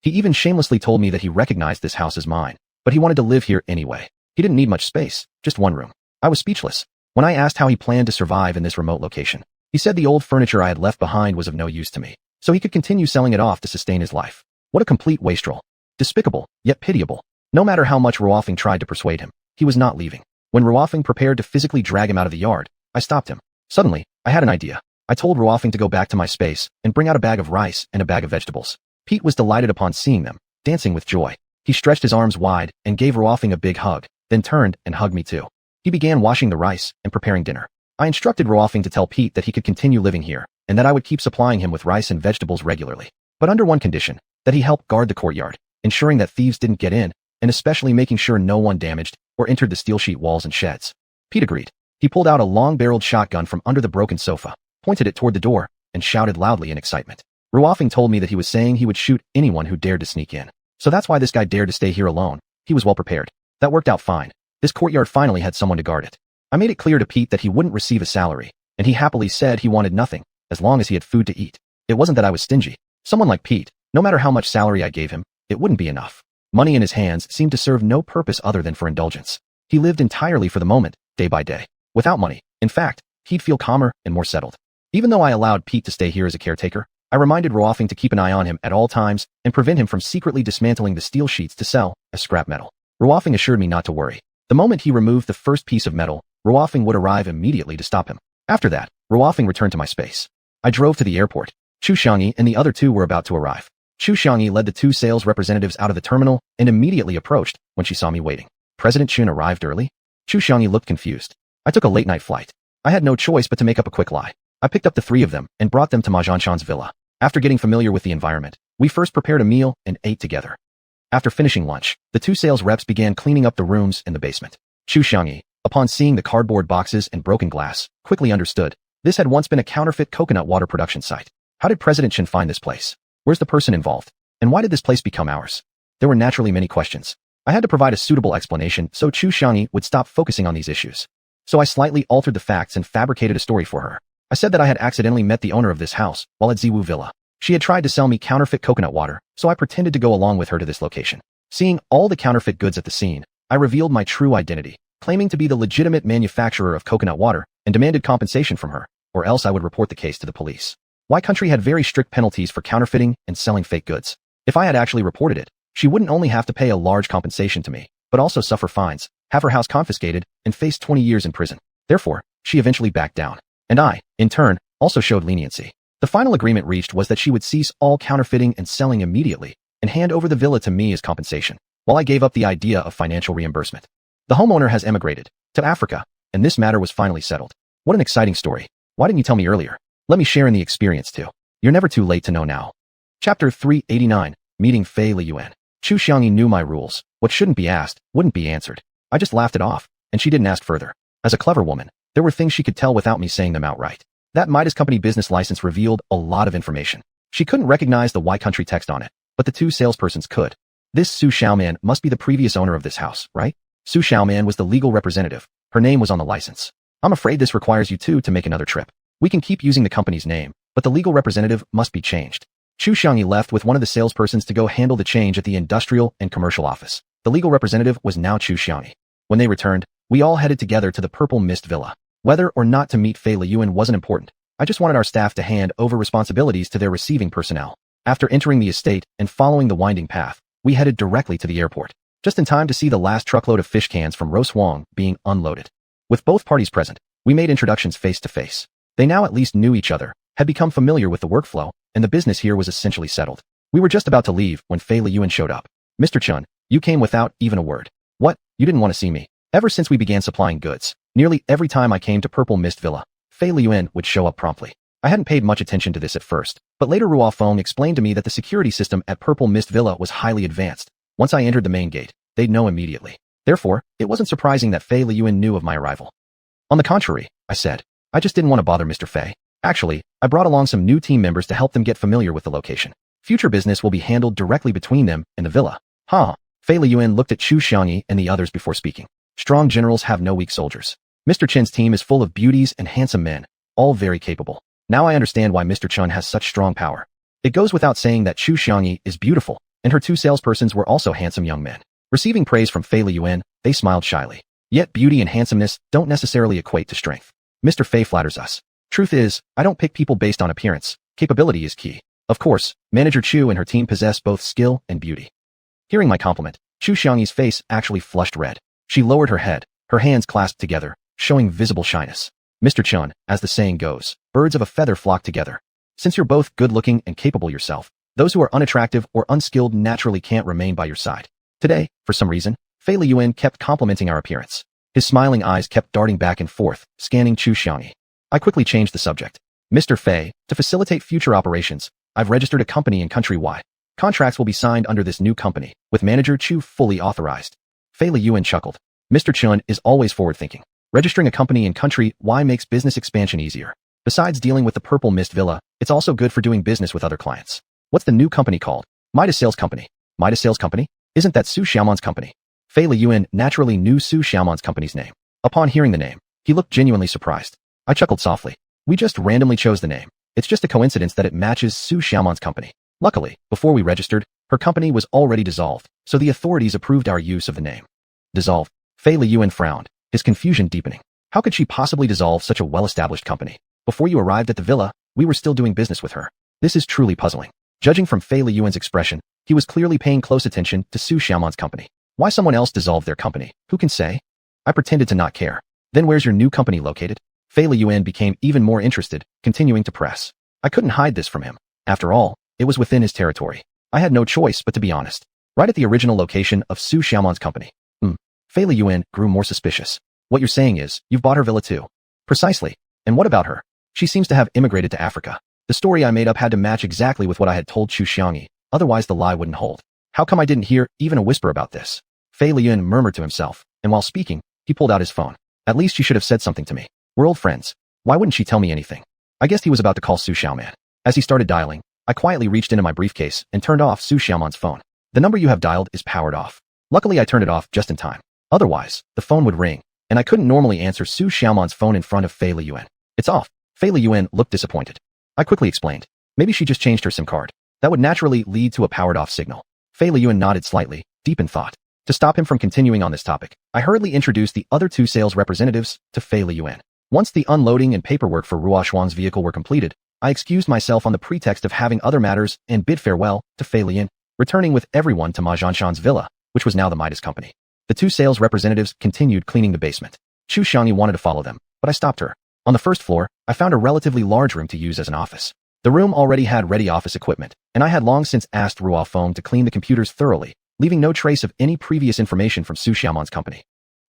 He even shamelessly told me that he recognized this house as mine, but he wanted to live here anyway. He didn't need much space, just one room. I was speechless. When I asked how he planned to survive in this remote location, he said the old furniture I had left behind was of no use to me, so he could continue selling it off to sustain his life. What a complete wastrel. Despicable, yet pitiable. No matter how much Ruofing tried to persuade him, he was not leaving. When Ruofing prepared to physically drag him out of the yard, I stopped him. Suddenly, I had an idea. I told Ruofing to go back to my space and bring out a bag of rice and a bag of vegetables. Pete was delighted upon seeing them, dancing with joy. He stretched his arms wide and gave Ruofing a big hug, then turned and hugged me too. He began washing the rice and preparing dinner. I instructed Ruofing to tell Pete that he could continue living here, and that I would keep supplying him with rice and vegetables regularly. But under one condition, that he help guard the courtyard, ensuring that thieves didn't get in, and especially making sure no one damaged or entered the steel sheet walls and sheds. Pete agreed. He pulled out a long-barreled shotgun from under the broken sofa, pointed it toward the door, and shouted loudly in excitement. Ruofing told me that he was saying he would shoot anyone who dared to sneak in. So that's why this guy dared to stay here alone. He was well prepared. That worked out fine. This courtyard finally had someone to guard it. I made it clear to Pete that he wouldn't receive a salary, and he happily said he wanted nothing, as long as he had food to eat. It wasn't that I was stingy. Someone like Pete, no matter how much salary I gave him, it wouldn't be enough. Money in his hands seemed to serve no purpose other than for indulgence. He lived entirely for the moment, day by day. Without money, in fact, he'd feel calmer and more settled. Even though I allowed Pete to stay here as a caretaker, I reminded Ruofing to keep an eye on him at all times and prevent him from secretly dismantling the steel sheets to sell as scrap metal. Ruofing assured me not to worry. The moment he removed the first piece of metal, Ruofing would arrive immediately to stop him. After that, Ruofing returned to my space. I drove to the airport. Xiuxian and the other two were about to arrive. Xiuxian led the two sales representatives out of the terminal and immediately approached when she saw me waiting. President Chun arrived early? Xiuxian looked confused. I took a late-night flight. I had no choice but to make up a quick lie. I picked up the three of them and brought them to Ma Zhanshan's villa. After getting familiar with the environment, we first prepared a meal and ate together. After finishing lunch, the two sales reps began cleaning up the rooms in the basement. Xiuxian, upon seeing the cardboard boxes and broken glass, quickly understood. This had once been a counterfeit coconut water production site. How did President Chen find this place? Where's the person involved? And why did this place become ours? There were naturally many questions. I had to provide a suitable explanation so Xiuxian would stop focusing on these issues. So I slightly altered the facts and fabricated a story for her. I said that I had accidentally met the owner of this house while at Ziwu Villa. She had tried to sell me counterfeit coconut water, so I pretended to go along with her to this location. Seeing all the counterfeit goods at the scene, I revealed my true identity, claiming to be the legitimate manufacturer of coconut water, and demanded compensation from her, or else I would report the case to the police. My country had very strict penalties for counterfeiting and selling fake goods. If I had actually reported it, she wouldn't only have to pay a large compensation to me, but also suffer fines, have her house confiscated, and face 20 years in prison. Therefore, she eventually backed down. And I, in turn, also showed leniency. The final agreement reached was that she would cease all counterfeiting and selling immediately, and hand over the villa to me as compensation. while I gave up the idea of financial reimbursement. The homeowner has emigrated to Africa, and this matter was finally settled. What an exciting story. Why didn't you tell me earlier? Let me share in the experience too. You're never too late to know now. Chapter 389, Meeting Fei Liyuan. Xiuxian knew my rules. What shouldn't be asked, wouldn't be answered. I just laughed it off, and she didn't ask further. As a clever woman, there were things she could tell without me saying them outright. That Midas Company business license revealed a lot of information. She couldn't recognize the Y country text on it, but the two salespersons could. This xiuxian must be the previous owner of this house, right? Xiuxian was the legal representative. Her name was on the license. I'm afraid this requires you two to make another trip. We can keep using the company's name, but the legal representative must be changed. Xiuxian left with one of the salespersons to go handle the change at the industrial and commercial office. The legal representative was now Xiuxian. When they returned, we all headed together to the Purple Mist Villa. Whether or not to meet Fei Liyuan wasn't important. I just wanted our staff to hand over responsibilities to their receiving personnel. After entering the estate and following the winding path, we headed directly to the airport, just in time to see the last truckload of fish cans from Xuanhuan being unloaded. With both parties present, we made introductions face to face. They now at least knew each other, had become familiar with the workflow, and the business here was essentially settled. We were just about to leave when Fei Liyuan showed up. Mr. Chun, you came without even a word. What? You didn't want to see me? Ever since we began supplying goods, nearly every time I came to Purple Mist Villa, Fei Liyuan would show up promptly. I hadn't paid much attention to this at first, but later Ruo Feng explained to me that the security system at Purple Mist Villa was highly advanced. Once I entered the main gate, they'd know immediately. Therefore, it wasn't surprising that Fei Liyuan knew of my arrival. On the contrary, I said, I just didn't want to bother Mr. Fei. Actually, I brought along some new team members to help them get familiar with the location. Future business will be handled directly between them and the villa. Huh? Fei Liyuan looked at Xiuxian and the others before speaking. Strong generals have no weak soldiers. Mr. Chen's team is full of beauties and handsome men, all very capable. Now I understand why Mr. Chun has such strong power. It goes without saying that Xiuxian is beautiful, and her two salespersons were also handsome young men. Receiving praise from Fei Liyuan, they smiled shyly. Yet beauty and handsomeness don't necessarily equate to strength. Mr. Fei flatters us. Truth is, I don't pick people based on appearance. Capability is key. Of course, Manager Chu and her team possess both skill and beauty. Hearing my compliment, Xiuxian's face actually flushed red. She lowered her head, her hands clasped together, showing visible shyness. Mr. Chun, as the saying goes, birds of a feather flock together. Since you're both good-looking and capable yourself, those who are unattractive or unskilled naturally can't remain by your side. Today, for some reason, Fei Liyuan kept complimenting our appearance. His smiling eyes kept darting back and forth, scanning Xiuxian. I quickly changed the subject. Mr. Fei, to facilitate future operations, I've registered a company in countrywide. Contracts will be signed under this new company, with Manager Chu fully authorized. Fei Liyuan chuckled. Mr. Chun is always forward-thinking. Registering a company in country Y makes business expansion easier. Besides dealing with the Purple Mist Villa, it's also good for doing business with other clients. What's the new company called? Midas Sales Company. Midas Sales Company? Isn't that Su Xiaoman's company? Fei Liyuan naturally knew Su Xiaoman's company's name. Upon hearing the name, he looked genuinely surprised. I chuckled softly. We just randomly chose the name. It's just a coincidence that it matches Su Xiaoman's company. Luckily, before we registered, her company was already dissolved, so the authorities approved our use of the name. Dissolved. Fei Liyuan frowned, his confusion deepening. How could she possibly dissolve such a well-established company? Before you arrived at the villa, we were still doing business with her. This is truly puzzling. Judging from Fei Liyuan's expression, he was clearly paying close attention to Su Xiaoman's company. Why someone else dissolved their company? Who can say? I pretended to not care. Then where's your new company located? Fei Liyuan became even more interested, continuing to press. I couldn't hide this from him. After all, it was within his territory. I had no choice but to be honest. Right at the original location of Su Xiaoman's company. Fei Liyuan grew more suspicious. What you're saying is, you've bought her villa too. Precisely. And what about her? She seems to have immigrated to Africa. The story I made up had to match exactly with what I had told Xiuxian, otherwise the lie wouldn't hold. How come I didn't hear even a whisper about this? Fei Liyuan murmured to himself, and while speaking, he pulled out his phone. At least she should have said something to me. We're old friends. Why wouldn't she tell me anything? I guessed he was about to call Su Xiaoman. As he started dialing, I quietly reached into my briefcase and turned off Su Xiaoman's phone. The number you have dialed is powered off. Luckily I turned it off just in time. Otherwise, the phone would ring, and I couldn't normally answer Su Xiaoman's phone in front of Fei Liyuan. It's off. Fei Liyuan looked disappointed. I quickly explained. Maybe she just changed her SIM card. That would naturally lead to a powered-off signal. Fei Liyuan nodded slightly, deep in thought. To stop him from continuing on this topic, I hurriedly introduced the other two sales representatives to Fei Liyuan. Once the unloading and paperwork for Ruo Xuan's vehicle were completed, I excused myself on the pretext of having other matters and bid farewell to Fei Liyuan, returning with everyone to Ma Zhanshan's villa, which was now the Midas Company. The two sales representatives continued cleaning the basement. Xiuxian wanted to follow them, but I stopped her. On the first floor, I found a relatively large room to use as an office. The room already had ready office equipment, and I had long since asked Ruo Feng to clean the computers thoroughly, leaving no trace of any previous information from xiuxian's company.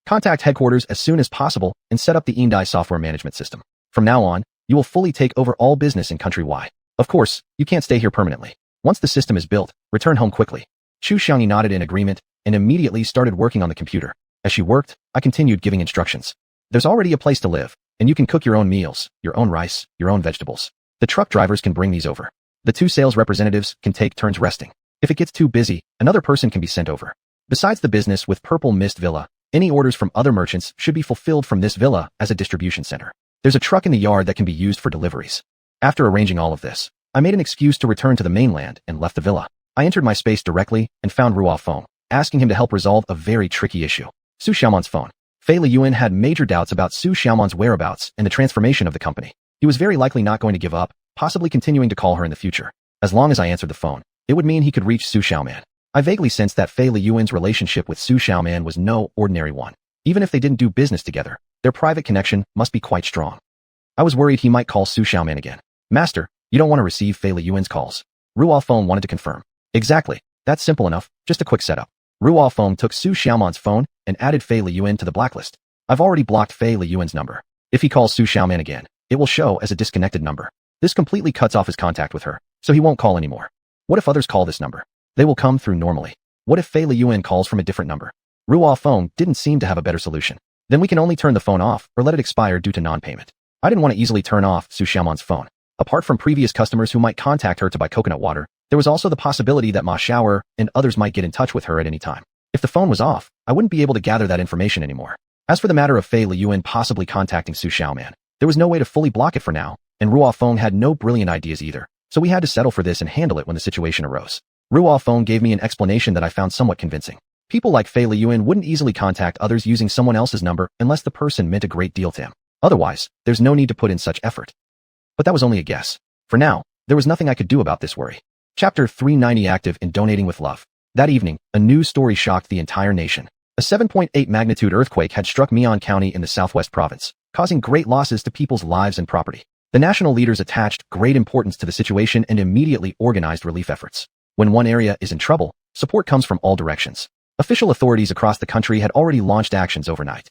Contact headquarters as soon as possible and set up the Indai software management system. From now on, you will fully take over all business in country Y. Of course, you can't stay here permanently. Once the system is built, return home quickly. Xiuxian nodded in agreement and immediately started working on the computer. As she worked, I continued giving instructions. There's already a place to live, and you can cook your own meals, your own rice, your own vegetables. The truck drivers can bring these over. The 2 sales representatives can take turns resting. If it gets too busy, another person can be sent over. Besides the business with Purple Mist Villa, any orders from other merchants should be fulfilled from this villa as a distribution center. There's a truck in the yard that can be used for deliveries. After arranging all of this, I made an excuse to return to the mainland and left the villa. I entered my space directly and found Ruo Feng, asking him to help resolve a very tricky issue. Xiuxian's phone. Fei Liyuan had major doubts about Xiuxian's whereabouts and the transformation of the company. He was very likely not going to give up, possibly continuing to call her in the future. As long as I answered the phone, it would mean he could reach Xiuxian. I vaguely sensed that Fei Liyuan's relationship with Xiuxian was no ordinary one. Even if they didn't do business together, their private connection must be quite strong. I was worried he might call Xiuxian again. Master, you don't want to receive Fei Liyuan's calls. Ruo Feng wanted to confirm. Exactly. That's simple enough, just a quick setup. Ruo Feng took Xiuxian's phone and added Fei Liyuan to the blacklist. I've already blocked Fei Liyuan's number. If he calls Xiuxian again, it will show as a disconnected number. This completely cuts off his contact with her, so he won't call anymore. What if others call this number? They will come through normally. What if Fei Liyuan calls from a different number? Ruo Feng didn't seem to have a better solution. Then we can only turn the phone off or let it expire due to non-payment. I didn't want to easily turn off Xiuxian's phone. Apart from previous customers who might contact her to buy coconut water, there was also the possibility that Ma Xiaoer and others might get in touch with her at any time. If the phone was off, I wouldn't be able to gather that information anymore. As for the matter of Fei Liyuan possibly contacting Xiuxian, there was no way to fully block it for now, and Ruo Feng had no brilliant ideas either, so we had to settle for this and handle it when the situation arose. Ruo Feng gave me an explanation that I found somewhat convincing. People like Fei Liyuan wouldn't easily contact others using someone else's number unless the person meant a great deal to him. Otherwise, there's no need to put in such effort. But that was only a guess. For now, there was nothing I could do about this worry. Chapter 390 Active in Donating with Love. That evening, a news story shocked the entire nation. A 7.8 magnitude earthquake had struck Mian County in the southwest province, causing great losses to people's lives and property. The national leaders attached great importance to the situation and immediately organized relief efforts. When one area is in trouble, support comes from all directions. Official authorities across the country had already launched actions overnight.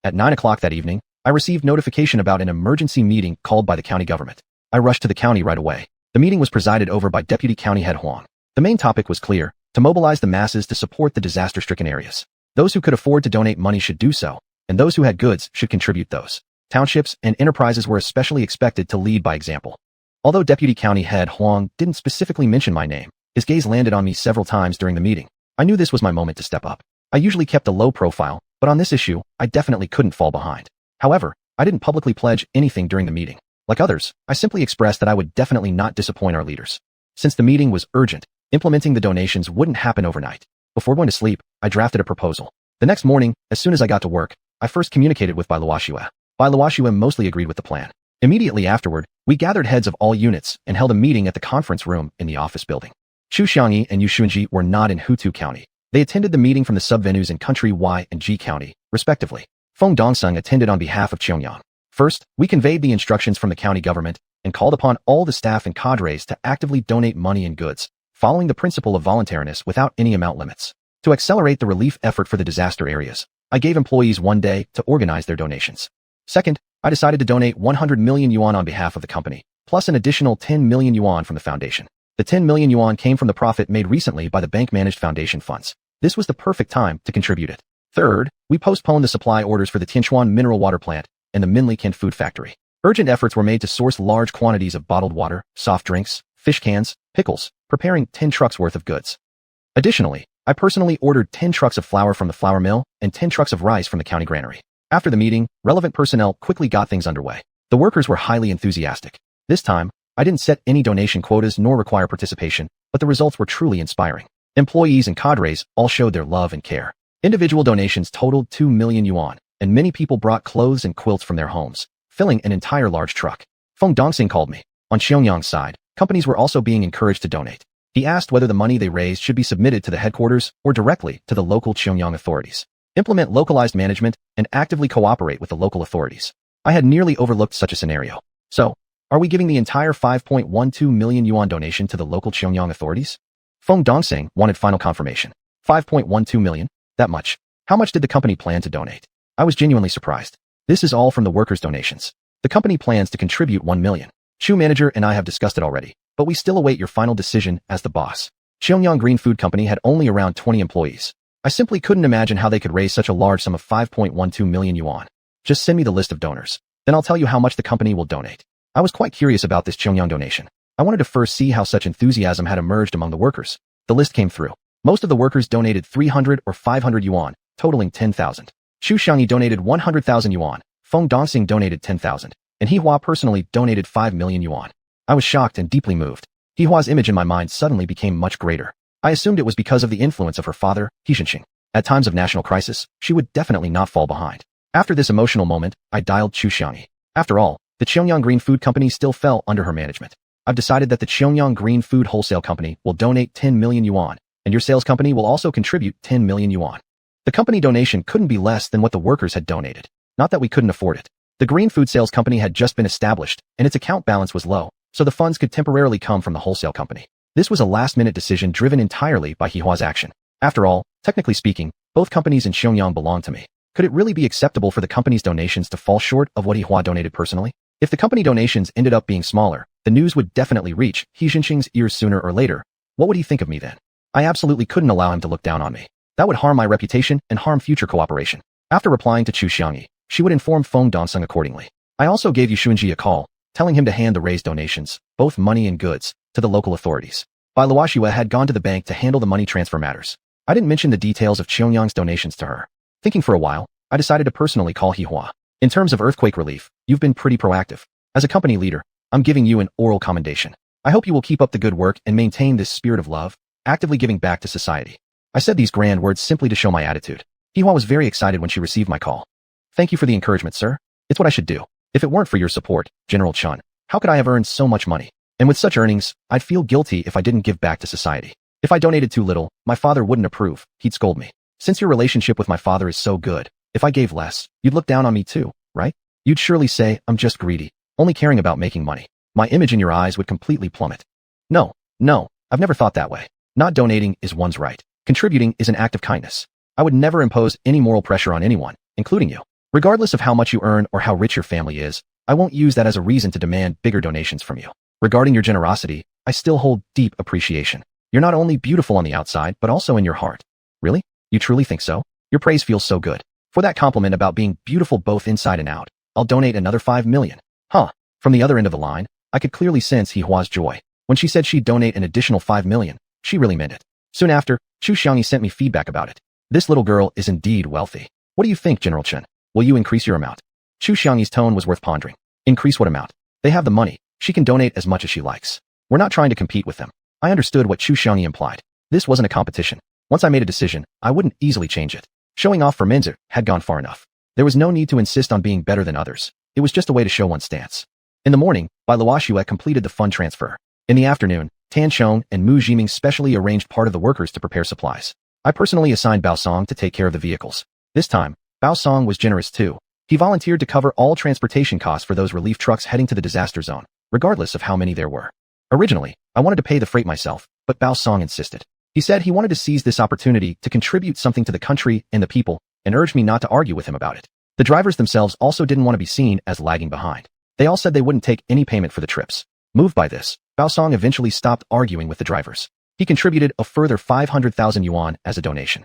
At 9 o'clock that evening, I received notification about an emergency meeting called by the county government. I rushed to the county right away. The meeting was presided over by Deputy County Head Huang. The main topic was clear: to mobilize the masses to support the disaster-stricken areas. Those who could afford to donate money should do so, and those who had goods should contribute those. Townships and enterprises were especially expected to lead by example. Although Deputy County Head Huang didn't specifically mention my name, his gaze landed on me several times during the meeting. I knew this was my moment to step up. I usually kept a low profile, but on this issue, I definitely couldn't fall behind. However, I didn't publicly pledge anything during the meeting. Like others, I simply expressed that I would definitely not disappoint our leaders. Since the meeting was urgent, implementing the donations wouldn't happen overnight. Before going to sleep, I drafted a proposal. The next morning, as soon as I got to work, I first communicated with Bai Luoxue. Bai Luoxue mostly agreed with the plan. Immediately afterward, we gathered heads of all units and held a meeting at the conference room in the office building. Xiuxian and Yuxunji were not in Hutu County. They attended the meeting from the sub-venues in Country Y and G County, respectively. Feng Dongseng attended on behalf of Xiangyang. First, we conveyed the instructions from the county government and called upon all the staff and cadres to actively donate money and goods, following the principle of voluntariness without any amount limits. To accelerate the relief effort for the disaster areas, I gave employees 1 day to organize their donations. Second, I decided to donate 100 million yuan on behalf of the company, plus an additional 10 million yuan from the foundation. The 10 million yuan came from the profit made recently by the bank-managed foundation funds. This was the perfect time to contribute it. Third, we postponed the supply orders for the Tianquan mineral water plant and the Minli Kent food factory. Urgent efforts were made to source large quantities of bottled water, soft drinks, fish cans, pickles, preparing 10 trucks worth of goods. Additionally, I personally ordered 10 trucks of flour from the flour mill and 10 trucks of rice from the county granary. After the meeting, relevant personnel quickly got things underway. The workers were highly enthusiastic. This time, I didn't set any donation quotas nor require participation, but the results were truly inspiring. Employees and cadres all showed their love and care. Individual donations totaled 2 million yuan, and many people brought clothes and quilts from their homes, filling an entire large truck. Feng Dongsing called me. On Xiangyang's side, companies were also being encouraged to donate. He asked whether the money they raised should be submitted to the headquarters or directly to the local Xiangyang authorities. Implement localized management and actively cooperate with the local authorities. I had nearly overlooked such a scenario. So, are we giving the entire 5.12 million yuan donation to the local Xiangyang authorities? Feng Dongsing wanted final confirmation. 5.12 million? That much? How much did the company plan to donate? I was genuinely surprised. This is all from the workers' donations. The company plans to contribute 1 million. Shu manager and I have discussed it already, but we still await your final decision as the boss. Xiuxian Green Food Company had only around 20 employees. I simply couldn't imagine how they could raise such a large sum of 5.12 million yuan. Just send me the list of donors. Then I'll tell you how much the company will donate. I was quite curious about this Xiuxian donation. I wanted to first see how such enthusiasm had emerged among the workers. The list came through. Most of the workers donated 300 or 500 yuan, totaling 10,000. Xiuxian donated 100,000 yuan, Feng Dongxing donated 10,000, and Hihua personally donated 5 million yuan. I was shocked and deeply moved. Hihua's image in my mind suddenly became much greater. I assumed it was because of the influence of her father, xianxia. At times of national crisis, she would definitely not fall behind. After this emotional moment, I dialed xiuxian. After all, the Xiuxian Green Food Company still fell under her management. I've decided that the Xiuxian Green Food Wholesale Company will donate 10 million yuan, and your sales company will also contribute 10 million yuan. The company donation couldn't be less than what the workers had donated. Not that we couldn't afford it. The Green Food Sales Company had just been established, and its account balance was low, so the funds could temporarily come from the wholesale company. This was a last-minute decision driven entirely by Hihua's action. After all, technically speaking, both companies in Xiuxian belong to me. Could it really be acceptable for the company's donations to fall short of what Hihua donated personally? If the company donations ended up being smaller, the news would definitely reach xianxia's ears sooner or later. What would he think of me then? I absolutely couldn't allow him to look down on me. That would harm my reputation and harm future cooperation. After replying to xiuxian, she would inform Feng Dongxing accordingly. I also gave Xuanhuan a call, telling him to hand the raised donations, both money and goods, to the local authorities. Bai Luoxue had gone to the bank to handle the money transfer matters. I didn't mention the details of Xiuxian's donations to her. Thinking for a while, I decided to personally call Hihua. In terms of earthquake relief, you've been pretty proactive. As a company leader, I'm giving you an oral commendation. I hope you will keep up the good work and maintain this spirit of love, actively giving back to society. I said these grand words simply to show my attitude. Hihua was very excited when she received my call. Thank you for the encouragement, sir. It's what I should do. If it weren't for your support, General Chun, how could I have earned so much money? And with such earnings, I'd feel guilty if I didn't give back to society. If I donated too little, my father wouldn't approve. He'd scold me. Since your relationship with my father is so good, if I gave less, you'd look down on me too, right? You'd surely say, I'm just greedy, only caring about making money. My image in your eyes would completely plummet. No, I've never thought that way. Not donating is one's right. Contributing is an act of kindness. I would never impose any moral pressure on anyone, including you. Regardless of how much you earn or how rich your family is, I won't use that as a reason to demand bigger donations from you. Regarding your generosity, I still hold deep appreciation. You're not only beautiful on the outside, but also in your heart. Really? You truly think so? Your praise feels so good. For that compliment about being beautiful both inside and out, I'll donate another 5 million. Huh. From the other end of the line, I could clearly sense Hihua's joy. When she said she'd donate an additional 5 million, she really meant it. Soon after, xiuxian sent me feedback about it. This little girl is indeed wealthy. What do you think, General Chen? Will you increase your amount? Xiuxian's tone was worth pondering. Increase what amount? They have the money. She can donate as much as she likes. We're not trying to compete with them. I understood what Xiuxian implied. This wasn't a competition. Once I made a decision, I wouldn't easily change it. Showing off for Menzer had gone far enough. There was no need to insist on being better than others. It was just a way to show one's stance. In the morning, Bai Luoxue completed the fund transfer. In the afternoon, Tan Chong and Mu Jiming specially arranged part of the workers to prepare supplies. I personally assigned Bao Song to take care of the vehicles. This time, Bao Song was generous too. He volunteered to cover all transportation costs for those relief trucks heading to the disaster zone, regardless of how many there were. Originally, I wanted to pay the freight myself, but Bao Song insisted. He said he wanted to seize this opportunity to contribute something to the country and the people, and urged me not to argue with him about it. The drivers themselves also didn't want to be seen as lagging behind. They all said they wouldn't take any payment for the trips. Moved by this, Bao Song eventually stopped arguing with the drivers. He contributed a further 500,000 yuan as a donation.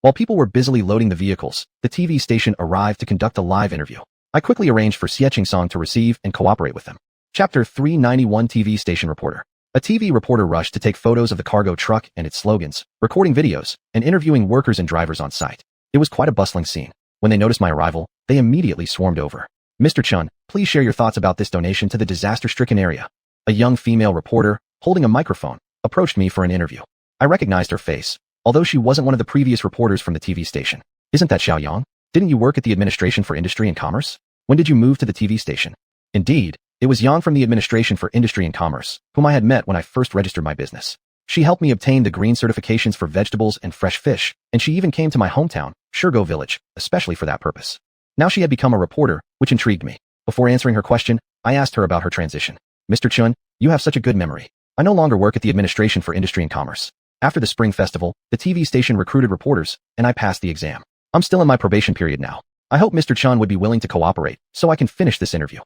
While people were busily loading the vehicles, the TV station arrived to conduct a live interview. I quickly arranged for Xieching Song to receive and cooperate with them. Chapter 391 TV Station Reporter. A TV reporter rushed to take photos of the cargo truck and its slogans, recording videos, and interviewing workers and drivers on site. It was quite a bustling scene. When they noticed my arrival, they immediately swarmed over. Mr. Chun, please share your thoughts about this donation to the disaster-stricken area. A young female reporter, holding a microphone, approached me for an interview. I recognized her face, although she wasn't one of the previous reporters from the TV station. Isn't that Xiao Yang? Didn't you work at the Administration for Industry and Commerce? When did you move to the TV station? Indeed, it was Yang from the Administration for Industry and Commerce, whom I had met when I first registered my business. She helped me obtain the green certifications for vegetables and fresh fish, and she even came to my hometown, Shurgo Village, especially for that purpose. Now she had become a reporter, which intrigued me. Before answering her question, I asked her about her transition. Mr. Chun, you have such a good memory. I no longer work at the Administration for Industry and Commerce. After the spring festival, the TV station recruited reporters, and I passed the exam. I'm still in my probation period now. I hope Mr. Chun would be willing to cooperate, so I can finish this interview.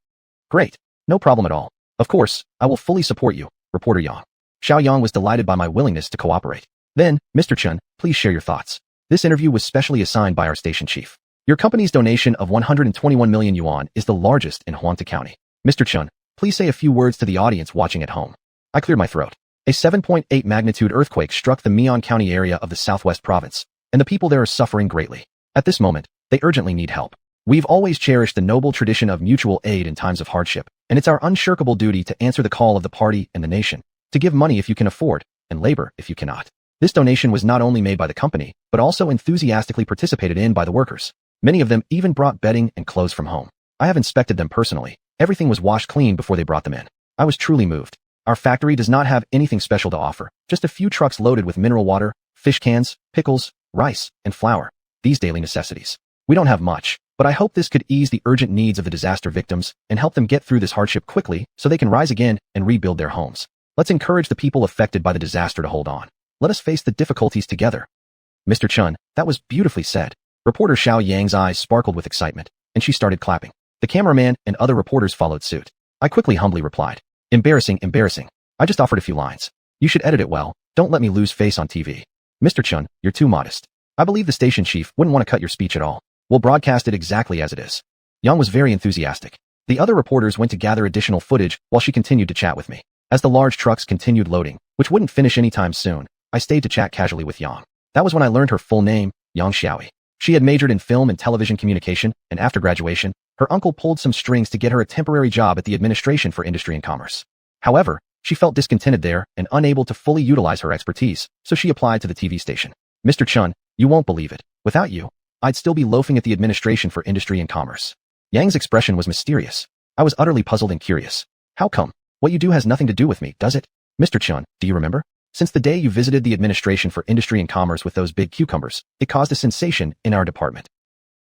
Great. No problem at all. Of course, I will fully support you, Reporter Yang. Xiaoyang was delighted by my willingness to cooperate. Then, Mr. Chun, please share your thoughts. This interview was specially assigned by our station chief. Your company's donation of 121 million yuan is the largest in Huangtu County. Mr. Chun, please say a few words to the audience watching at home. I cleared my throat. A 7.8 magnitude earthquake struck the Mian County area of the southwest province, and the people there are suffering greatly. At this moment, they urgently need help. We've always cherished the noble tradition of mutual aid in times of hardship, and it's our unshirkable duty to answer the call of the party and the nation, to give money if you can afford, and labor if you cannot. This donation was not only made by the company, but also enthusiastically participated in by the workers. Many of them even brought bedding and clothes from home. I have inspected them personally. Everything was washed clean before they brought them in. I was truly moved. Our factory does not have anything special to offer, just a few trucks loaded with mineral water, fish cans, pickles, rice, and flour. These daily necessities. We don't have much, but I hope this could ease the urgent needs of the disaster victims and help them get through this hardship quickly so they can rise again and rebuild their homes. Let's encourage the people affected by the disaster to hold on. Let us face the difficulties together. Mr. Chun, that was beautifully said. Reporter Xiaoyang's eyes sparkled with excitement, and she started clapping. The cameraman and other reporters followed suit. I quickly humbly replied. Embarrassing, embarrassing. I just offered a few lines. You should edit it well. Don't let me lose face on TV. Mr. Chun, you're too modest. I believe the station chief wouldn't want to cut your speech at all. We'll broadcast it exactly as it is. Yang was very enthusiastic. The other reporters went to gather additional footage while she continued to chat with me. As the large trucks continued loading, which wouldn't finish anytime soon, I stayed to chat casually with Yang. That was when I learned her full name, Yang Xiaoyi. She had majored in film and television communication, and after graduation, her uncle pulled some strings to get her a temporary job at the Administration for Industry and Commerce. However, she felt discontented there and unable to fully utilize her expertise, so she applied to the TV station. Mr. Chun, you won't believe it. Without you, I'd still be loafing at the Administration for Industry and Commerce. Yang's expression was mysterious. I was utterly puzzled and curious. How come? What you do has nothing to do with me, does it? Mr. Chun, do you remember? Since the day you visited the Administration for Industry and Commerce with those big cucumbers, it caused a sensation in our department.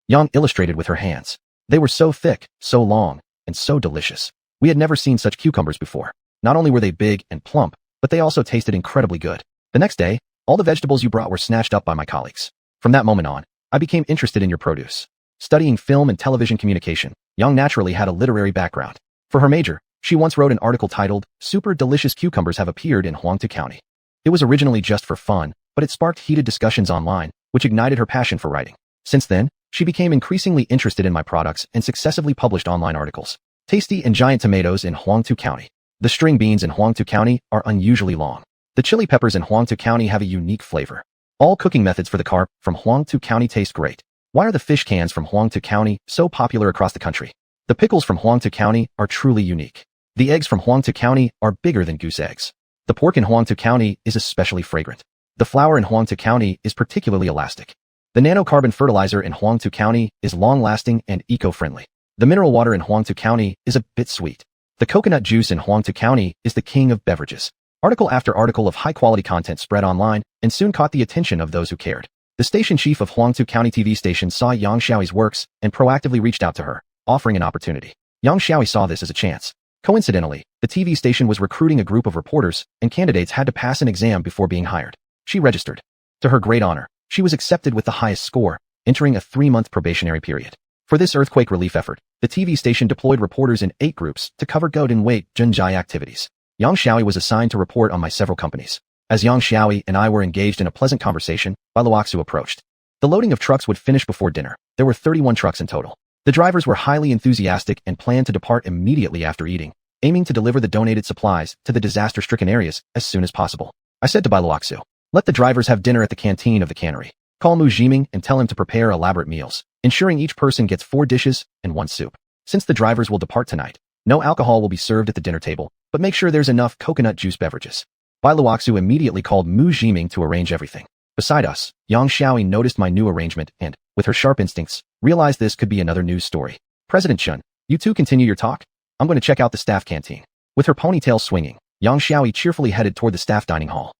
Yang illustrated with her hands. They were so thick, so long, and so delicious. We had never seen such cucumbers before. Not only were they big and plump, but they also tasted incredibly good. The next day, all the vegetables you brought were snatched up by my colleagues. From that moment on, I became interested in your produce. Studying film and television communication, Yang naturally had a literary background. For her major, she once wrote an article titled, "Super Delicious Cucumbers Have Appeared in Huangtu County." It was originally just for fun, but it sparked heated discussions online, which ignited her passion for writing. Since then, she became increasingly interested in my products and successively published online articles. Tasty and giant tomatoes in Huangtu County. The string beans in Huangtu County are unusually long. The chili peppers in Huangtu County have a unique flavor. All cooking methods for the carp from Huangtu County taste great. Why are the fish cans from Huangtu County so popular across the country? The pickles from Huangtu County are truly unique. The eggs from Huangtu County are bigger than goose eggs. The pork in Huangtu County is especially fragrant. The flour in Huangtu County is particularly elastic. The nanocarbon fertilizer in Huangtu County is long-lasting and eco-friendly. The mineral water in Huangtu County is a bit sweet. The coconut juice in Huangtu County is the king of beverages. Article after article of high-quality content spread online and soon caught the attention of those who cared. The station chief of Huangtu County TV station saw Yang Xiaoyi's works and proactively reached out to her, offering an opportunity. Yang Xiaoyi saw this as a chance. Coincidentally, the TV station was recruiting a group of reporters, and candidates had to pass an exam before being hired. She registered. To her great honor, she was accepted with the highest score, entering a 3-month probationary period. For this earthquake relief effort, the TV station deployed reporters in 8 groups to cover Golden Weight Junjai activities. Yang Xiaoyi was assigned to report on my several companies. As Yang Xiaoyi and I were engaged in a pleasant conversation, Bailuoxu approached. The loading of trucks would finish before dinner. There were 31 trucks in total. The drivers were highly enthusiastic and planned to depart immediately after eating, aiming to deliver the donated supplies to the disaster-stricken areas as soon as possible. I said to Bailuoxu, let the drivers have dinner at the canteen of the cannery. Call Mu Jiming and tell him to prepare elaborate meals, ensuring each person gets 4 dishes and 1 soup. Since the drivers will depart tonight, no alcohol will be served at the dinner table, but make sure there's enough coconut juice beverages. Bailuoxu immediately called Mu Jiming to arrange everything. Beside us, Yang Xiaoyi noticed my new arrangement and, with her sharp instincts, realized this could be another news story. President Chun, you two continue your talk? I'm going to check out the staff canteen. With her ponytail swinging, Yang Xiaoyi cheerfully headed toward the staff dining hall.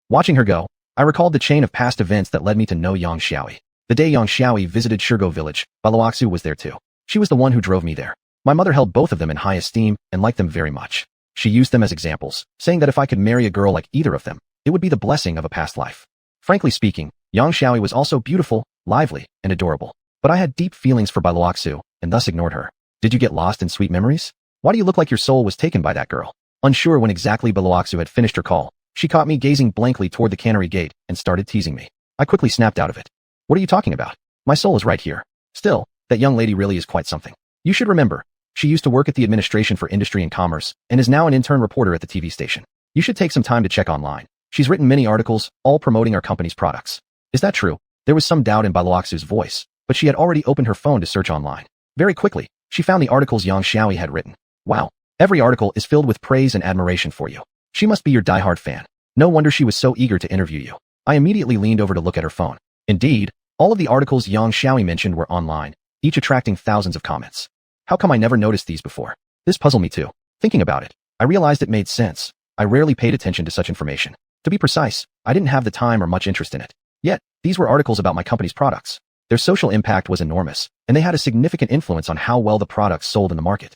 Watching her go, I recalled the chain of past events that led me to know Yang Xiaoyi. The day Yang Xiaoyi visited Shirgo village, Bailuoxu was there too. She was the one who drove me there. My mother held both of them in high esteem and liked them very much. She used them as examples, saying that if I could marry a girl like either of them, it would be the blessing of a past life. Frankly speaking, Xiaoxian was also beautiful, lively, and adorable. But I had deep feelings for Bailuoxu, and thus ignored her. Did you get lost in sweet memories? Why do you look like your soul was taken by that girl? Unsure when exactly Bailuoxu had finished her call, she caught me gazing blankly toward the cannery gate and started teasing me. I quickly snapped out of it. What are you talking about? My soul is right here. Still, that young lady really is quite something. You should remember, she used to work at the Administration for Industry and Commerce and is now an intern reporter at the TV station. You should take some time to check online. She's written many articles, all promoting our company's products. Is that true? There was some doubt in Bailuoxu's voice, but she had already opened her phone to search online. Very quickly, she found the articles Xiaoxian had written. Wow. Every article is filled with praise and admiration for you. She must be your diehard fan. No wonder she was so eager to interview you. I immediately leaned over to look at her phone. Indeed, all of the articles Xiaoxian mentioned were online, each attracting thousands of comments. How come I never noticed these before? This puzzled me too. Thinking about it, I realized it made sense. I rarely paid attention to such information. To be precise, I didn't have the time or much interest in it. Yet, these were articles about my company's products. Their social impact was enormous, and they had a significant influence on how well the products sold in the market.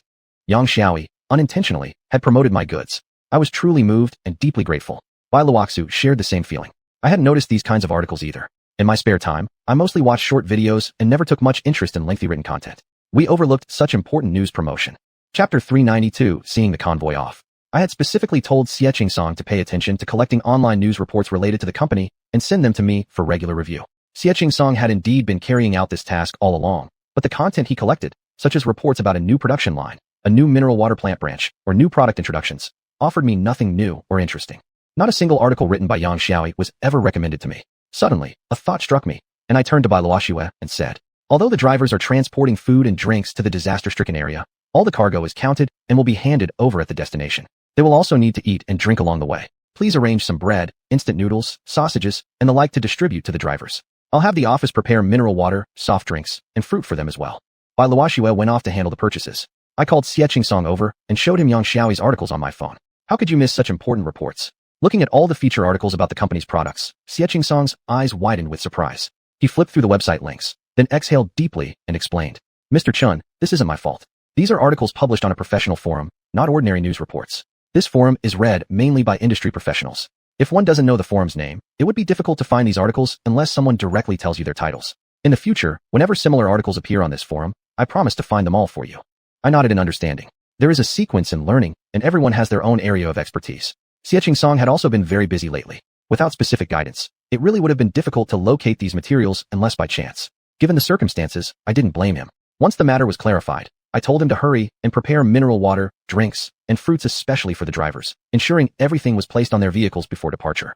Xiaoxian, unintentionally, had promoted my goods. I was truly moved and deeply grateful. Bailuoxu shared the same feeling. I hadn't noticed these kinds of articles either. In my spare time, I mostly watched short videos and never took much interest in lengthy written content. We overlooked such important news promotion. Chapter 392, Seeing the Convoy Off. I had specifically told xiuxian to pay attention to collecting online news reports related to the company and send them to me for regular review. Xiuxian had indeed been carrying out this task all along, but the content he collected, such as reports about a new production line, a new mineral water plant branch, or new product introductions, offered me nothing new or interesting. Not a single article written by Xiaoxian was ever recommended to me. Suddenly, a thought struck me, and I turned to Bailuoxu and said, although the drivers are transporting food and drinks to the disaster-stricken area, all the cargo is counted and will be handed over at the destination. They will also need to eat and drink along the way. Please arrange some bread, instant noodles, sausages, and the like to distribute to the drivers. I'll have the office prepare mineral water, soft drinks, and fruit for them as well. Bailuoxu went off to handle the purchases. I called Xiuxian over and showed him Xiaoxian's articles on my phone. How could you miss such important reports? Looking at all the feature articles about the company's products, Xiuxian's eyes widened with surprise. He flipped through the website links, then exhaled deeply and explained, Mr. Chun, this isn't my fault. These are articles published on a professional forum, not ordinary news reports. This forum is read mainly by industry professionals. If one doesn't know the forum's name, it would be difficult to find these articles unless someone directly tells you their titles. In the future, whenever similar articles appear on this forum, I promise to find them all for you. I nodded in understanding. There is a sequence in learning, and everyone has their own area of expertise. Xiuxian had also been very busy lately. Without specific guidance, it really would have been difficult to locate these materials unless by chance. Given the circumstances, I didn't blame him. Once the matter was clarified, I told him to hurry and prepare mineral water, drinks, and fruits especially for the drivers, ensuring everything was placed on their vehicles before departure.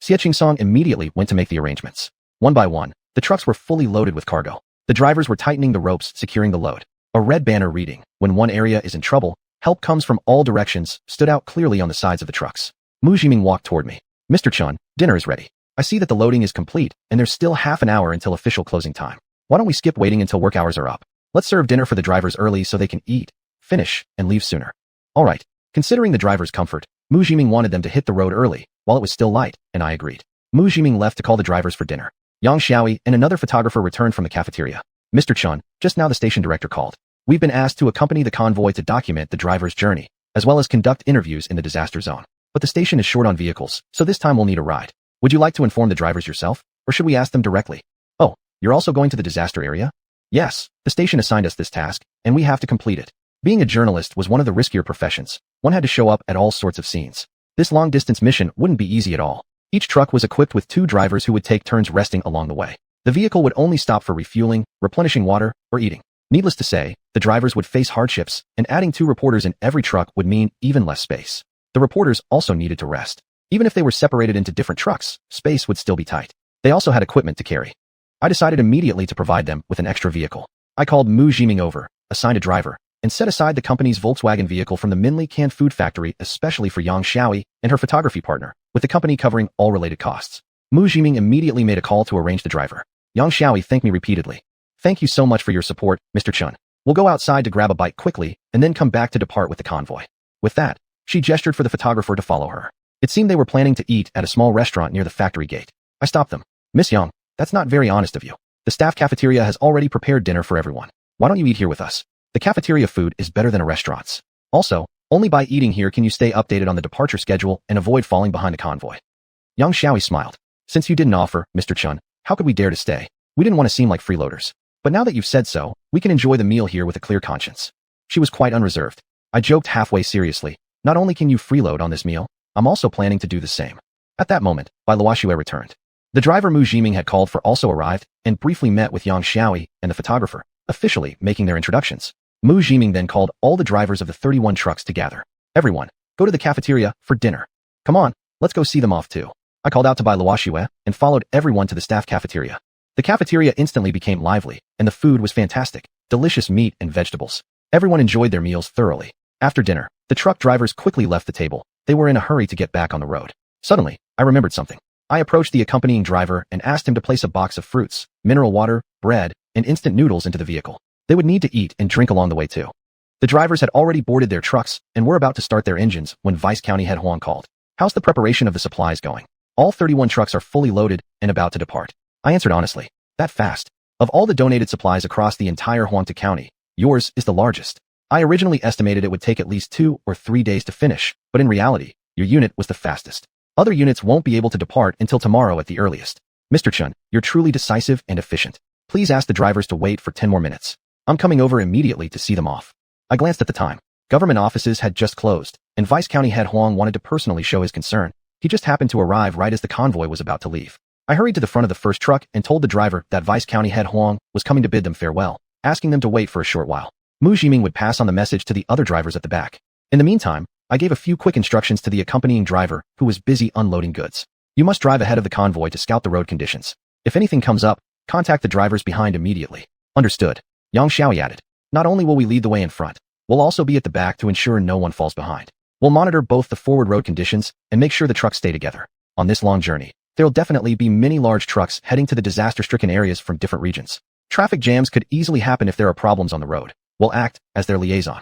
Xiuxian immediately went to make the arrangements. One by one, the trucks were fully loaded with cargo. The drivers were tightening the ropes, securing the load. A red banner reading, "When one area is in trouble, help comes from all directions," stood out clearly on the sides of the trucks. Mu Jiming walked toward me. Mr. Chun, dinner is ready. I see that the loading is complete, and there's still half an hour until official closing time. Why don't we skip waiting until work hours are up? Let's serve dinner for the drivers early so they can eat, finish, and leave sooner. All right. Considering the driver's comfort, Mu Jiming wanted them to hit the road early, while it was still light, and I agreed. Mu Jiming left to call the drivers for dinner. Yang Xiaoi and another photographer returned from the cafeteria. Mr. Chun, just now the station director called. We've been asked to accompany the convoy to document the driver's journey, as well as conduct interviews in the disaster zone. But the station is short on vehicles, so this time we'll need a ride. Would you like to inform the drivers yourself, or should we ask them directly? Oh, you're also going to the disaster area? Yes, the station assigned us this task, and we have to complete it. Being a journalist was one of the riskier professions. One had to show up at all sorts of scenes. This long-distance mission wouldn't be easy at all. Each truck was equipped with 2 drivers who would take turns resting along the way. The vehicle would only stop for refueling, replenishing water, or eating. Needless to say, the drivers would face hardships, and adding 2 reporters in every truck would mean even less space. The reporters also needed to rest. Even if they were separated into different trucks, space would still be tight. They also had equipment to carry. I decided immediately to provide them with an extra vehicle. I called Mu Jiming over, assigned a driver, and set aside the company's Volkswagen vehicle from the Minli canned food factory especially for Yang Xiaoi and her photography partner, with the company covering all related costs. Mu Jiming immediately made a call to arrange the driver. Yang Xiaoi thanked me repeatedly. Thank you so much for your support, Mr. Chun. We'll go outside to grab a bite quickly and then come back to depart with the convoy. With that, she gestured for the photographer to follow her. It seemed they were planning to eat at a small restaurant near the factory gate. I stopped them. Miss Yang, that's not very honest of you. The staff cafeteria has already prepared dinner for everyone. Why don't you eat here with us? The cafeteria food is better than a restaurant's. Also, only by eating here can you stay updated on the departure schedule and avoid falling behind the convoy. Yang Xiaoyi smiled. Since you didn't offer, Mr. Chun, how could we dare to stay? We didn't want to seem like freeloaders. But now that you've said so, we can enjoy the meal here with a clear conscience. She was quite unreserved. I joked halfway seriously. Not only can you freeload on this meal, I'm also planning to do the same. At that moment, Bai Luoxue returned. The driver Mu Jiming had called for also arrived and briefly met with Yang Xiaoyi and the photographer, officially making their introductions. Mu Jiming then called all the drivers of the 31 trucks to gather. Everyone, go to the cafeteria for dinner. Come on, let's go see them off too. I called out to Bai Luoxue and followed everyone to the staff cafeteria. The cafeteria instantly became lively, and the food was fantastic, delicious meat and vegetables. Everyone enjoyed their meals thoroughly. After dinner, the truck drivers quickly left the table. They were in a hurry to get back on the road. Suddenly, I remembered something. I approached the accompanying driver and asked him to place a box of fruits, mineral water, bread, and instant noodles into the vehicle. They would need to eat and drink along the way too. The drivers had already boarded their trucks and were about to start their engines when Vice County Head Huang called. How's the preparation of the supplies going? All 31 trucks are fully loaded and about to depart. I answered honestly. That fast. Of all the donated supplies across the entire Huangta County, yours is the largest. I originally estimated it would take at least 2 or 3 days to finish, but in reality, your unit was the fastest. Other units won't be able to depart until tomorrow at the earliest. Mr. Chun, you're truly decisive and efficient. Please ask the drivers to wait for 10 more minutes. I'm coming over immediately to see them off. I glanced at the time. Government offices had just closed, and Vice County Head Huang wanted to personally show his concern. He just happened to arrive right as the convoy was about to leave. I hurried to the front of the first truck and told the driver that Vice County Head Huang was coming to bid them farewell, asking them to wait for a short while. Mu Jiming would pass on the message to the other drivers at the back. In the meantime, I gave a few quick instructions to the accompanying driver, who was busy unloading goods. You must drive ahead of the convoy to scout the road conditions. If anything comes up, contact the drivers behind immediately. Understood. Yang Xiaoyi added. Not only will we lead the way in front, we'll also be at the back to ensure no one falls behind. We'll monitor both the forward road conditions and make sure the trucks stay together. On this long journey, there'll definitely be many large trucks heading to the disaster-stricken areas from different regions. Traffic jams could easily happen if there are problems on the road. We'll act as their liaison.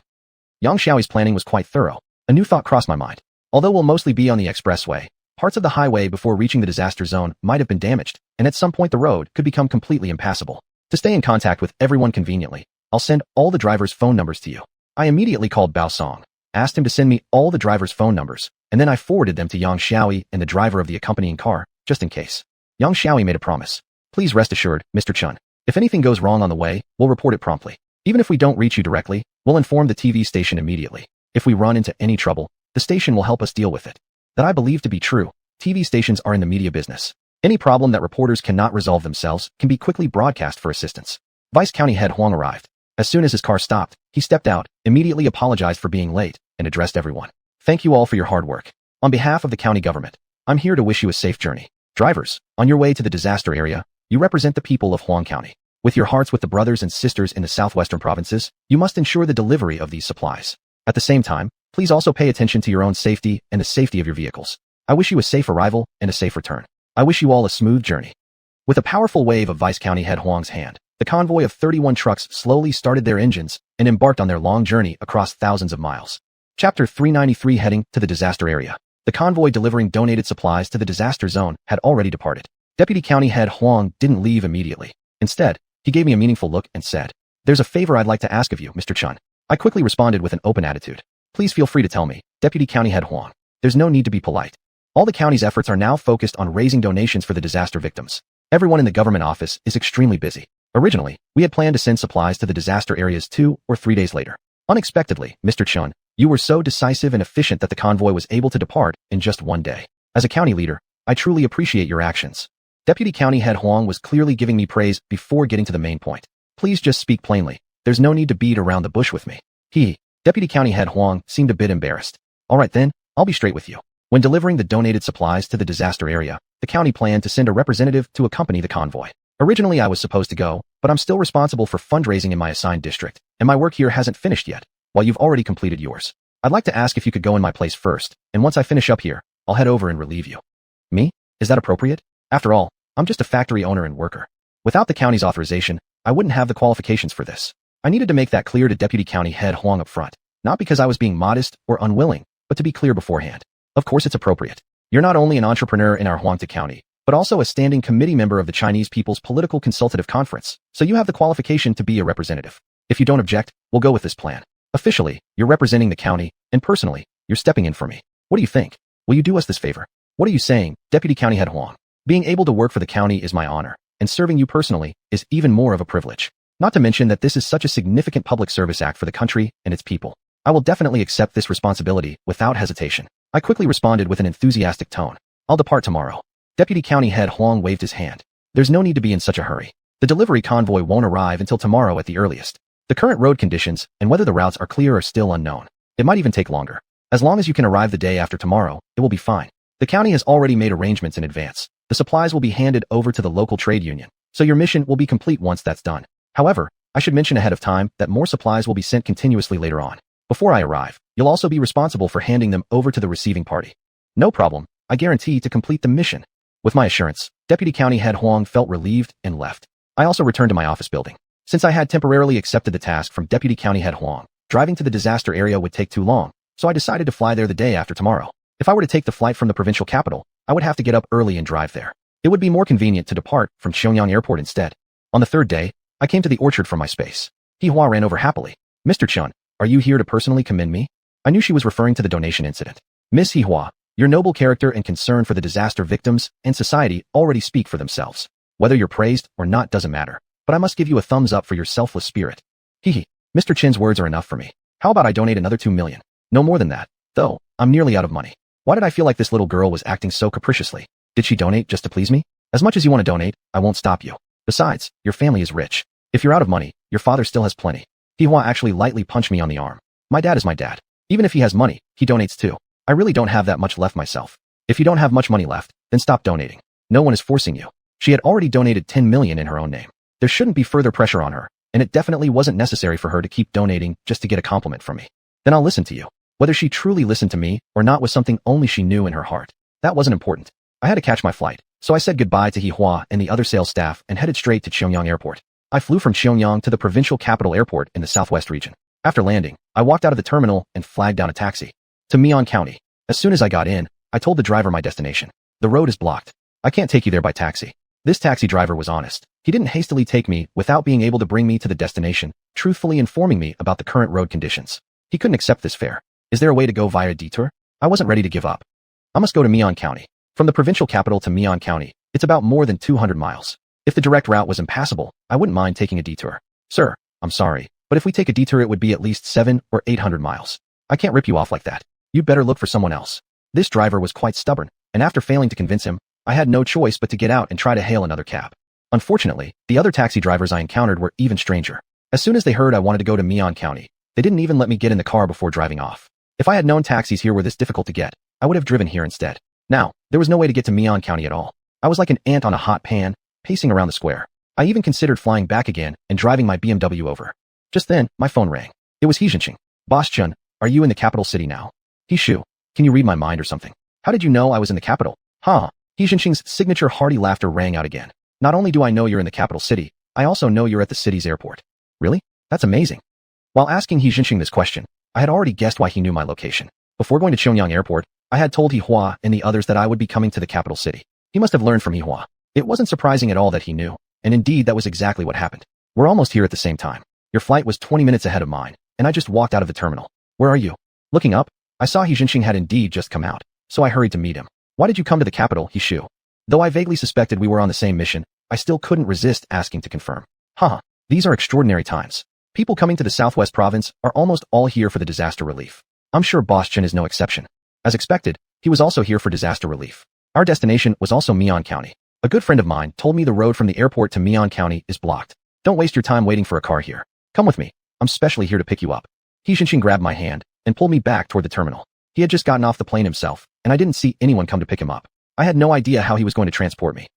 Yang Xiaoyi's planning was quite thorough. A new thought crossed my mind. Although we'll mostly be on the expressway, parts of the highway before reaching the disaster zone might have been damaged, and at some point the road could become completely impassable. To stay in contact with everyone conveniently, I'll send all the drivers' phone numbers to you. I immediately called Bao Song, asked him to send me all the drivers' phone numbers, and then I forwarded them to Yang Xiaoyi and the driver of the accompanying car, just in case. Yang Xiaoyi made a promise. Please rest assured, Mr. Chun. If anything goes wrong on the way, we'll report it promptly. Even if we don't reach you directly, we'll inform the TV station immediately. If we run into any trouble, the station will help us deal with it. That I believe to be true. TV stations are in the media business. Any problem that reporters cannot resolve themselves can be quickly broadcast for assistance. Vice County Head Huang arrived. As soon as his car stopped, he stepped out, immediately apologized for being late, and addressed everyone. Thank you all for your hard work. On behalf of the county government, I'm here to wish you a safe journey. Drivers, on your way to the disaster area, you represent the people of Huang County. With your hearts with the brothers and sisters in the southwestern provinces, you must ensure the delivery of these supplies. At the same time, please also pay attention to your own safety and the safety of your vehicles. I wish you a safe arrival and a safe return. I wish you all a smooth journey. With a powerful wave of Vice County Head Huang's hand, the convoy of 31 trucks slowly started their engines and embarked on their long journey across thousands of miles. Chapter 393 Heading to the disaster area. The convoy delivering donated supplies to the disaster zone had already departed. Deputy County Head Huang didn't leave immediately. Instead, he gave me a meaningful look and said, "There's a favor I'd like to ask of you, Mr. Chun." I quickly responded with an open attitude. "Please feel free to tell me, Deputy County Head Huang. There's no need to be polite. All the county's efforts are now focused on raising donations for the disaster victims. Everyone in the government office is extremely busy. Originally, we had planned to send supplies to the disaster areas 2 or 3 days later. Unexpectedly, Mr. Chun, you were so decisive and efficient that the convoy was able to depart in just 1 day. As a county leader, I truly appreciate your actions." Deputy County Head Huang was clearly giving me praise before getting to the main point. "Please just speak plainly. There's no need to beat around the bush with me." Deputy County Head Huang seemed a bit embarrassed. "All right then, I'll be straight with you. When delivering the donated supplies to the disaster area, the county planned to send a representative to accompany the convoy. Originally I was supposed to go, but I'm still responsible for fundraising in my assigned district, and my work here hasn't finished yet, while you've already completed yours. I'd like to ask if you could go in my place first, and once I finish up here, I'll head over and relieve you." "Me? Is that appropriate? After all, I'm just a factory owner and worker. Without the county's authorization, I wouldn't have the qualifications for this." I needed to make that clear to Deputy County Head Huang up front, not because I was being modest or unwilling, but to be clear beforehand. Of course it's appropriate. You're not only an entrepreneur in our Huangta County, but also a standing committee member of the Chinese People's Political Consultative Conference, so you have the qualification to be a representative. If you don't object, we'll go with this plan. Officially, you're representing the county, and personally, you're stepping in for me. What do you think? Will you do us this favor?" What are you saying, Deputy County Head Huang? Being able to work for the county is my honor, and serving you personally is even more of a privilege. Not to mention that this is such a significant public service act for the country and its people. I will definitely accept this responsibility without hesitation. I quickly responded with an enthusiastic tone. I'll depart tomorrow. Deputy County Head Huang waved his hand. There's no need to be in such a hurry. The delivery convoy won't arrive until tomorrow at the earliest. The current road conditions and whether the routes are clear are still unknown. It might even take longer. As long as you can arrive the day after tomorrow, it will be fine. The county has already made arrangements in advance. The supplies will be handed over to the local trade union, so your mission will be complete once that's done. However, I should mention ahead of time that more supplies will be sent continuously later on. Before I arrive, you'll also be responsible for handing them over to the receiving party. No problem, I guarantee to complete the mission. With my assurance, Deputy County Head Huang felt relieved and left. I also returned to my office building. Since I had temporarily accepted the task from Deputy County Head Huang, driving to the disaster area would take too long, so I decided to fly there the day after tomorrow. If I were to take the flight from the provincial capital, I would have to get up early and drive there. It would be more convenient to depart from Xiuxian Airport instead. On the third day, I came to the orchard from my space. Hihua ran over happily. Mr. Chun, are you here to personally commend me? I knew she was referring to the donation incident. Miss Hihua, your noble character and concern for the disaster victims and society already speak for themselves. Whether you're praised or not doesn't matter, but I must give you a thumbs up for your selfless spirit. Hehe, Mr. Chin's words are enough for me. How about I donate another 2 million? No more than that, though, I'm nearly out of money. Why did I feel like this little girl was acting so capriciously? Did she donate just to please me? As much as you want to donate, I won't stop you. Besides, your family is rich. If you're out of money, your father still has plenty. Hihua actually lightly punched me on the arm. My dad is my dad. Even if he has money, he donates too. I really don't have that much left myself. If you don't have much money left, then stop donating. No one is forcing you. She had already donated 10 million in her own name. There shouldn't be further pressure on her, and it definitely wasn't necessary for her to keep donating just to get a compliment from me. Then I'll listen to you. Whether she truly listened to me or not was something only she knew in her heart. That wasn't important. I had to catch my flight, so I said goodbye to Hihua and the other sales staff and headed straight to Xiuxian Airport. I flew from Xiuxian to the provincial capital airport in the southwest region. After landing, I walked out of the terminal and flagged down a taxi to Mian County. As soon as I got in, I told the driver my destination. The road is blocked. I can't take you there by taxi. This taxi driver was honest. He didn't hastily take me without being able to bring me to the destination, truthfully informing me about the current road conditions. He couldn't accept this fare. Is there a way to go via detour? I wasn't ready to give up. I must go to Mian County. From the provincial capital to Mian County, it's about more than 200 miles. If the direct route was impassable, I wouldn't mind taking a detour. Sir, I'm sorry, but if we take a detour it would be at least 700 or 800 miles. I can't rip you off like that. You'd better look for someone else. This driver was quite stubborn, and after failing to convince him, I had no choice but to get out and try to hail another cab. Unfortunately, the other taxi drivers I encountered were even stranger. As soon as they heard I wanted to go to Mian County, they didn't even let me get in the car before driving off. If I had known taxis here were this difficult to get, I would have driven here instead. Now, there was no way to get to Mian County at all. I was like an ant on a hot pan, pacing around the square. I even considered flying back again and driving my BMW over. Just then, my phone rang. It was Xianxia. Boss Chun, are you in the capital city now? Shu, can you read my mind or something? How did you know I was in the capital? Huh? Xianxia's signature hearty laughter rang out again. Not only do I know you're in the capital city, I also know you're at the city's airport. Really? That's amazing. While asking Xianxia this question, I had already guessed why he knew my location. Before going to Xiuxian Airport, I had told Hihua and the others that I would be coming to the capital city. He must have learned from Hihua. It wasn't surprising at all that he knew, and indeed that was exactly what happened. We're almost here at the same time. Your flight was 20 minutes ahead of mine, and I just walked out of the terminal. Where are you? Looking up, I saw Xianxia had indeed just come out, so I hurried to meet him. Why did you come to the capital, Shu? Though I vaguely suspected we were on the same mission, I still couldn't resist asking to confirm. These are extraordinary times. People coming to the Southwest province are almost all here for the disaster relief. I'm sure Boss Chen is no exception. As expected, he was also here for disaster relief. Our destination was also Mian County. A good friend of mine told me the road from the airport to Mian County is blocked. Don't waste your time waiting for a car here. Come with me. I'm specially here to pick you up. Xianxia grabbed my hand and pulled me back toward the terminal. He had just gotten off the plane himself, and I didn't see anyone come to pick him up. I had no idea how he was going to transport me.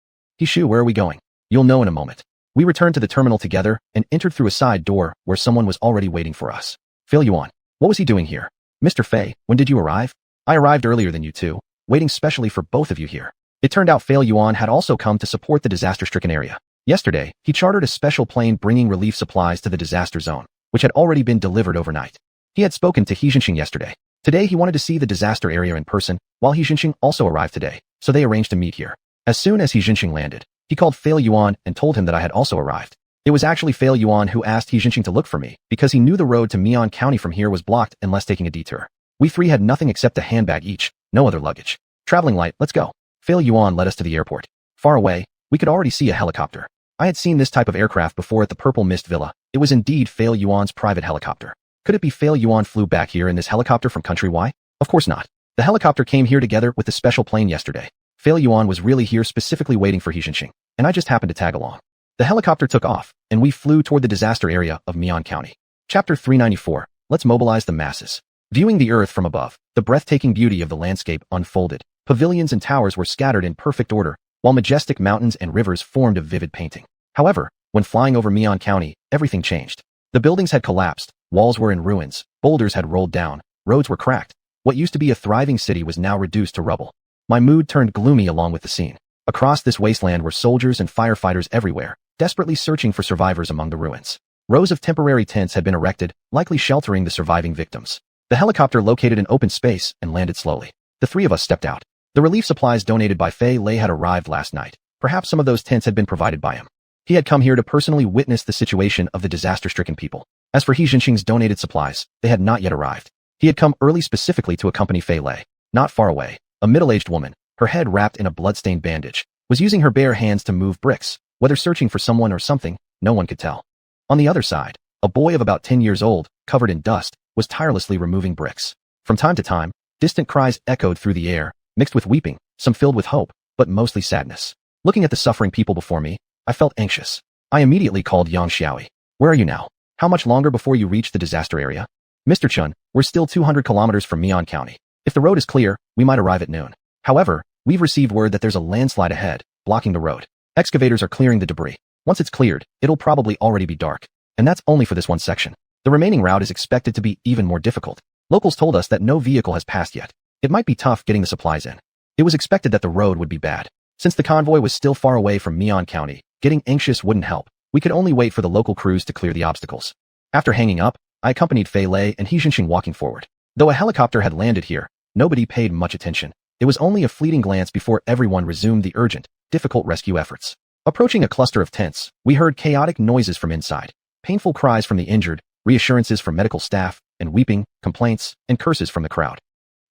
Shu, where are we going? You'll know in a moment. We returned to the terminal together and entered through a side door where someone was already waiting for us. Xuanhuan. What was he doing here? Mr. Fei, when did you arrive? I arrived earlier than you two, waiting specially for both of you here. It turned out Xuanhuan had also come to support the disaster-stricken area. Yesterday, he chartered a special plane bringing relief supplies to the disaster zone, which had already been delivered overnight. He had spoken to Xianxia yesterday. Today he wanted to see the disaster area in person, while Xianxia also arrived today, so they arranged to meet here. As soon as Xianxia landed, he called Xuanhuan and told him that I had also arrived. It was actually Xuanhuan who asked Xianxia to look for me, because he knew the road to Mian County from here was blocked unless taking a detour. We three had nothing except a handbag each, no other luggage. Traveling light, let's go. Fei Yuan led us to the airport. Far away, we could already see a helicopter. I had seen this type of aircraft before at the Purple Mist Villa. It was indeed Fei Yuan's private helicopter. Could it be Fei Yuan flew back here in this helicopter from country Y? Of course not. The helicopter came here together with the special plane yesterday. Fei Yuan was really here specifically waiting for xiuxian, and I just happened to tag along. The helicopter took off, and we flew toward the disaster area of Mian County. Chapter 394. Let's mobilize the masses. Viewing the earth from above, the breathtaking beauty of the landscape unfolded. Pavilions and towers were scattered in perfect order, while majestic mountains and rivers formed a vivid painting. However, when flying over Mian County, everything changed. The buildings had collapsed, walls were in ruins, boulders had rolled down, roads were cracked. What used to be a thriving city was now reduced to rubble. My mood turned gloomy along with the scene. Across this wasteland were soldiers and firefighters everywhere, desperately searching for survivors among the ruins. Rows of temporary tents had been erected, likely sheltering the surviving victims. The helicopter located an open space and landed slowly. The three of us stepped out. The relief supplies donated by Fei Lei had arrived last night. Perhaps some of those tents had been provided by him. He had come here to personally witness the situation of the disaster-stricken people. As for xiuxian's donated supplies, they had not yet arrived. He had come early specifically to accompany Fei Lei. Not far away, a middle-aged woman, her head wrapped in a blood-stained bandage, was using her bare hands to move bricks. Whether searching for someone or something, no one could tell. On the other side, a boy of about 10 years old, covered in dust, was tirelessly removing bricks. From time to time, distant cries echoed through the air, mixed with weeping, some filled with hope, but mostly sadness. Looking at the suffering people before me, I felt anxious. I immediately called Yang Xiaoi. Where are you now? How much longer before you reach the disaster area? Mr. Chun, we're still 200 kilometers from Mian County. If the road is clear, we might arrive at noon. However, we've received word that there's a landslide ahead, blocking the road. Excavators are clearing the debris. Once it's cleared, it'll probably already be dark. And that's only for this one section. The remaining route is expected to be even more difficult. Locals told us that no vehicle has passed yet. It might be tough getting the supplies in. It was expected that the road would be bad. Since the convoy was still far away from Mian County, getting anxious wouldn't help. We could only wait for the local crews to clear the obstacles. After hanging up, I accompanied Fei Lei and xiuxian walking forward. Though a helicopter had landed here, nobody paid much attention. It was only a fleeting glance before everyone resumed the urgent, difficult rescue efforts. Approaching a cluster of tents, we heard chaotic noises from inside, painful cries from the injured, reassurances from medical staff, and weeping, complaints, and curses from the crowd.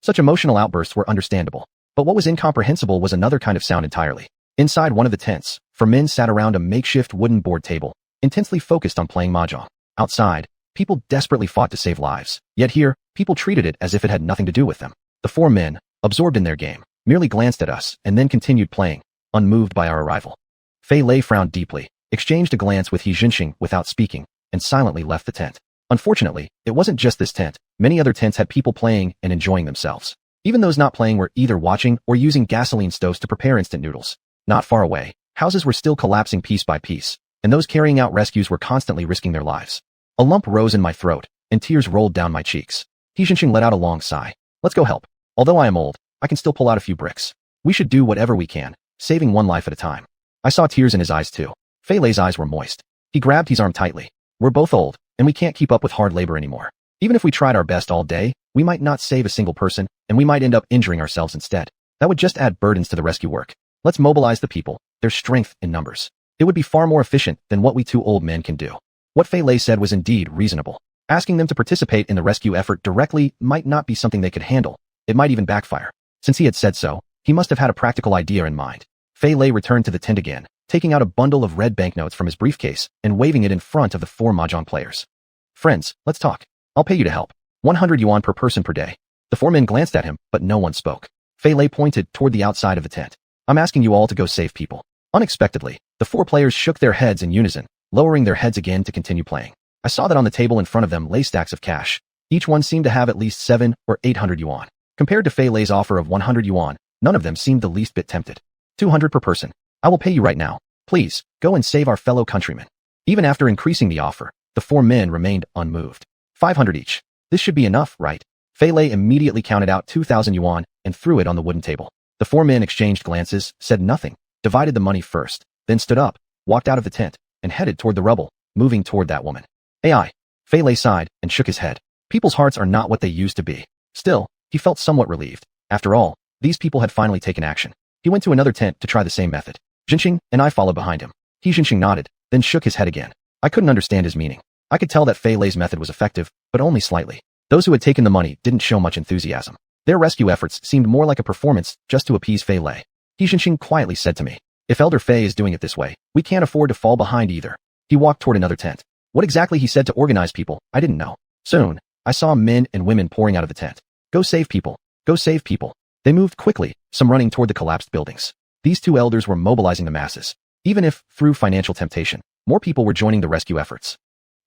Such emotional outbursts were understandable, but what was incomprehensible was another kind of sound entirely. Inside one of the tents, 4 men sat around a makeshift wooden board table, intensely focused on playing mahjong. Outside, people desperately fought to save lives, yet here, people treated it as if it had nothing to do with them. The 4 men, absorbed in their game, merely glanced at us and then continued playing, unmoved by our arrival. Fei Lei frowned deeply, exchanged a glance with xiuxian without speaking, and silently left the tent. Unfortunately, it wasn't just this tent. Many other tents had people playing and enjoying themselves. Even those not playing were either watching or using gasoline stoves to prepare instant noodles. Not far away, houses were still collapsing piece by piece, and those carrying out rescues were constantly risking their lives. A lump rose in my throat, and tears rolled down my cheeks. Xiuxian let out a long sigh. Let's go help. Although I am old, I can still pull out a few bricks. We should do whatever we can, saving one life at a time. I saw tears in his eyes too. Fei Lei's eyes were moist. He grabbed his arm tightly. We're both old, and we can't keep up with hard labor anymore. Even if we tried our best all day, we might not save a single person, and we might end up injuring ourselves instead. That would just add burdens to the rescue work. Let's mobilize the people. There's strength in numbers. It would be far more efficient than what we 2 old men can do. What Fei Lei said was indeed reasonable. Asking them to participate in the rescue effort directly might not be something they could handle. It might even backfire. Since he had said so, he must have had a practical idea in mind. Fei Lei returned to the tent again, taking out a bundle of red banknotes from his briefcase and waving it in front of the 4 mahjong players. Friends, let's talk. I'll pay you to help. 100 yuan per person per day. The 4 men glanced at him, but no one spoke. Fei Lei pointed toward the outside of the tent. I'm asking you all to go save people. Unexpectedly, the 4 players shook their heads in unison, lowering their heads again to continue playing. I saw that on the table in front of them lay stacks of cash. Each one seemed to have at least 7 or 800 yuan. Compared to Fei Lei's offer of 100 yuan, none of them seemed the least bit tempted. 200 per person. I will pay you right now. Please, go and save our fellow countrymen. Even after increasing the offer, the 4 men remained unmoved. 500 each. This should be enough, right? Fei Lei immediately counted out 2,000 yuan and threw it on the wooden table. The 4 men exchanged glances, said nothing, divided the money first, then stood up, walked out of the tent, and headed toward the rubble, moving toward that woman. AI. Fei Lei sighed and shook his head. People's hearts are not what they used to be. Still, he felt somewhat relieved. After all, these people had finally taken action. He went to another tent to try the same method. Xiuxian and I followed behind him. Xiuxian nodded, then shook his head again. I couldn't understand his meaning. I could tell that Fei Lei's method was effective, but only slightly. Those who had taken the money didn't show much enthusiasm. Their rescue efforts seemed more like a performance just to appease Fei Lei. Xianxia quietly said to me, "If Elder Fei is doing it this way, we can't afford to fall behind either." He walked toward another tent. What exactly he said to organize people, I didn't know. Soon, I saw men and women pouring out of the tent. "Go save people! Go save people!" They moved quickly, some running toward the collapsed buildings. These two elders were mobilizing the masses. Even if, through financial temptation, more people were joining the rescue efforts.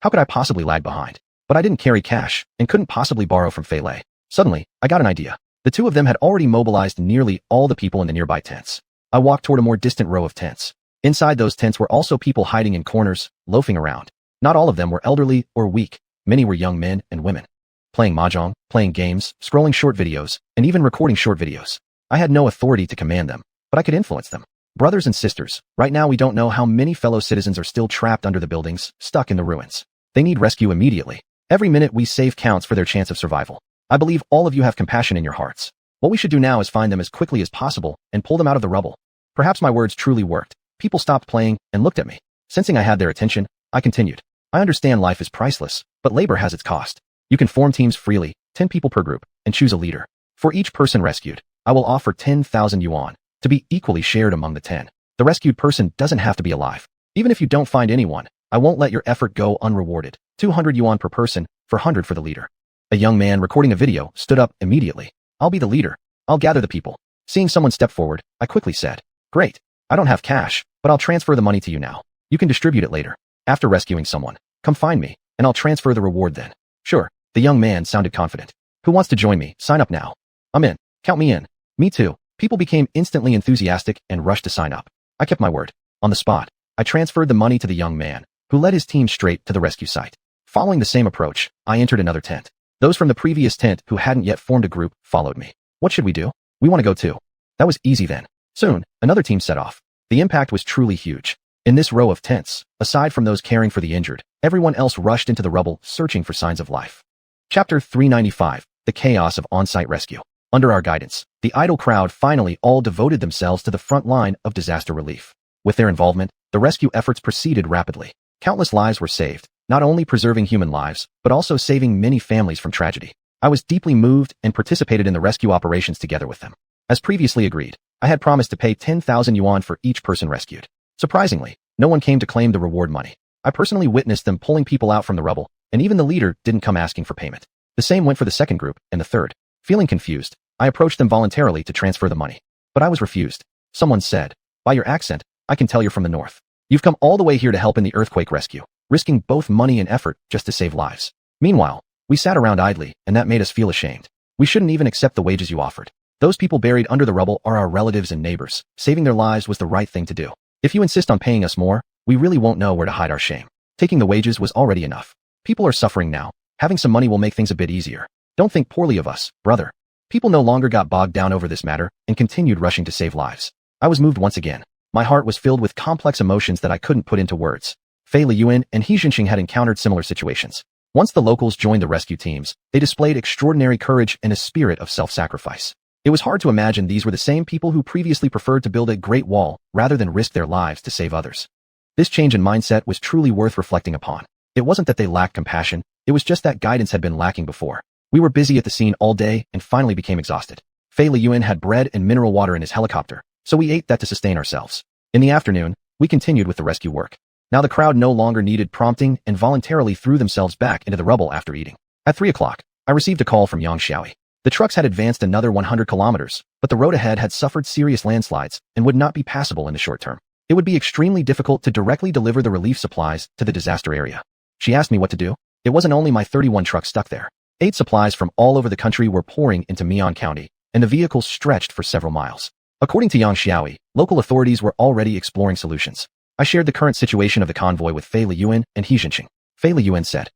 How could I possibly lag behind? But I didn't carry cash, and couldn't possibly borrow from Fei Lei. Suddenly, I got an idea. The two of them had already mobilized nearly all the people in the nearby tents. I walked toward a more distant row of tents. Inside those tents were also people hiding in corners, loafing around. Not all of them were elderly or weak. Many were young men and women. Playing mahjong, playing games, scrolling short videos, and even recording short videos. I had no authority to command them, but I could influence them. Brothers and sisters, right now we don't know how many fellow citizens are still trapped under the buildings, stuck in the ruins. They need rescue immediately. Every minute we save counts for their chance of survival. I believe all of you have compassion in your hearts. What we should do now is find them as quickly as possible and pull them out of the rubble. Perhaps my words truly worked. People stopped playing and looked at me. Sensing I had their attention, I continued. I understand life is priceless, but labor has its cost. You can form teams freely, 10 people per group, and choose a leader. For each person rescued, I will offer 10,000 yuan to be equally shared among the 10. The rescued person doesn't have to be alive. Even if you don't find anyone, I won't let your effort go unrewarded. 200 yuan per person, 400 for the leader. A young man recording a video stood up immediately. "I'll be the leader. I'll gather the people." Seeing someone step forward, I quickly said, "Great. I don't have cash, but I'll transfer the money to you now. You can distribute it later. After rescuing someone, come find me, and I'll transfer the reward then." "Sure." The young man sounded confident. "Who wants to join me? Sign up now." "I'm in. Count me in." "Me too." People became instantly enthusiastic and rushed to sign up. I kept my word. On the spot, I transferred the money to the young man, who led his team straight to the rescue site. Following the same approach, I entered another tent. Those from the previous tent who hadn't yet formed a group followed me. "What should we do?" "We want to go too." That was easy then. Soon, another team set off. The impact was truly huge. In this row of tents, aside from those caring for the injured, everyone else rushed into the rubble searching for signs of life. Chapter 395, The Chaos of On-Site Rescue. Under our guidance, the idle crowd finally all devoted themselves to the front line of disaster relief. With their involvement, the rescue efforts proceeded rapidly. Countless lives were saved, not only preserving human lives, but also saving many families from tragedy. I was deeply moved and participated in the rescue operations together with them. As previously agreed, I had promised to pay 10,000 yuan for each person rescued. Surprisingly, no one came to claim the reward money. I personally witnessed them pulling people out from the rubble, and even the leader didn't come asking for payment. The same went for the second group and the third. Feeling confused, I approached them voluntarily to transfer the money. But I was refused. Someone said, "By your accent, I can tell you're from the north. You've come all the way here to help in the earthquake rescue, risking both money and effort just to save lives." Meanwhile, we sat around idly, and that made us feel ashamed. We shouldn't even accept the wages you offered. Those people buried under the rubble are our relatives and neighbors. Saving their lives was the right thing to do. If you insist on paying us more, we really won't know where to hide our shame. Taking the wages was already enough. People are suffering now. Having some money will make things a bit easier. Don't think poorly of us, brother. People no longer got bogged down over this matter and continued rushing to save lives. I was moved once again. My heart was filled with complex emotions that I couldn't put into words. Fei Liyuan and Xianxia had encountered similar situations. Once the locals joined the rescue teams, they displayed extraordinary courage and a spirit of self-sacrifice. It was hard to imagine these were the same people who previously preferred to build a great wall rather than risk their lives to save others. This change in mindset was truly worth reflecting upon. It wasn't that they lacked compassion, it was just that guidance had been lacking before. We were busy at the scene all day and finally became exhausted. Fei Liyuan had bread and mineral water in his helicopter, so we ate that to sustain ourselves. In the afternoon, we continued with the rescue work. Now the crowd no longer needed prompting and voluntarily threw themselves back into the rubble after eating. At 3 o'clock, I received a call from Xiaoxian. The trucks had advanced another 100 kilometers, but the road ahead had suffered serious landslides and would not be passable in the short term. It would be extremely difficult to directly deliver the relief supplies to the disaster area. She asked me what to do. It wasn't only my 31 trucks stuck there. 8 supplies from all over the country were pouring into Mian County, and the vehicles stretched for several miles. According to Xiaoxian, local authorities were already exploring solutions. I shared the current situation of the convoy with Fei Liyuan and Xianxia. Fei Liyuan said,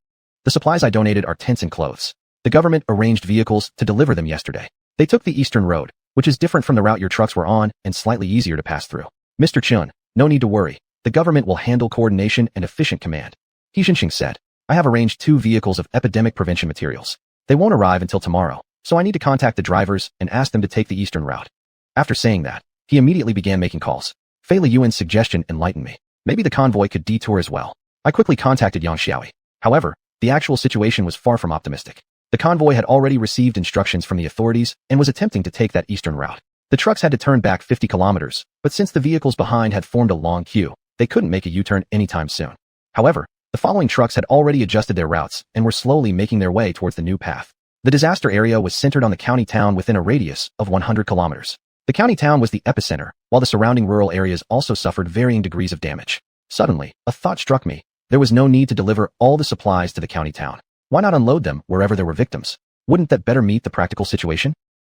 "The supplies I donated are tents and clothes. The government arranged vehicles to deliver them yesterday. They took the eastern road, which is different from the route your trucks were on and slightly easier to pass through. Mr. Chun, no need to worry. The government will handle coordination and efficient command." Xianxia said, "I have arranged 2 vehicles of epidemic prevention materials. They won't arrive until tomorrow, so I need to contact the drivers and ask them to take the eastern route." After saying that, he immediately began making calls. Fei Liyuan's suggestion enlightened me. Maybe the convoy could detour as well. I quickly contacted Yang Xiaoyi. However, the actual situation was far from optimistic. The convoy had already received instructions from the authorities and was attempting to take that eastern route. The trucks had to turn back 50 kilometers, but since the vehicles behind had formed a long queue, they couldn't make a U-turn anytime soon. However, the following trucks had already adjusted their routes and were slowly making their way towards the new path. The disaster area was centered on the county town within a radius of 100 kilometers. The county town was the epicenter, while the surrounding rural areas also suffered varying degrees of damage. Suddenly, a thought struck me. There was no need to deliver all the supplies to the county town. Why not unload them wherever there were victims? Wouldn't that better meet the practical situation?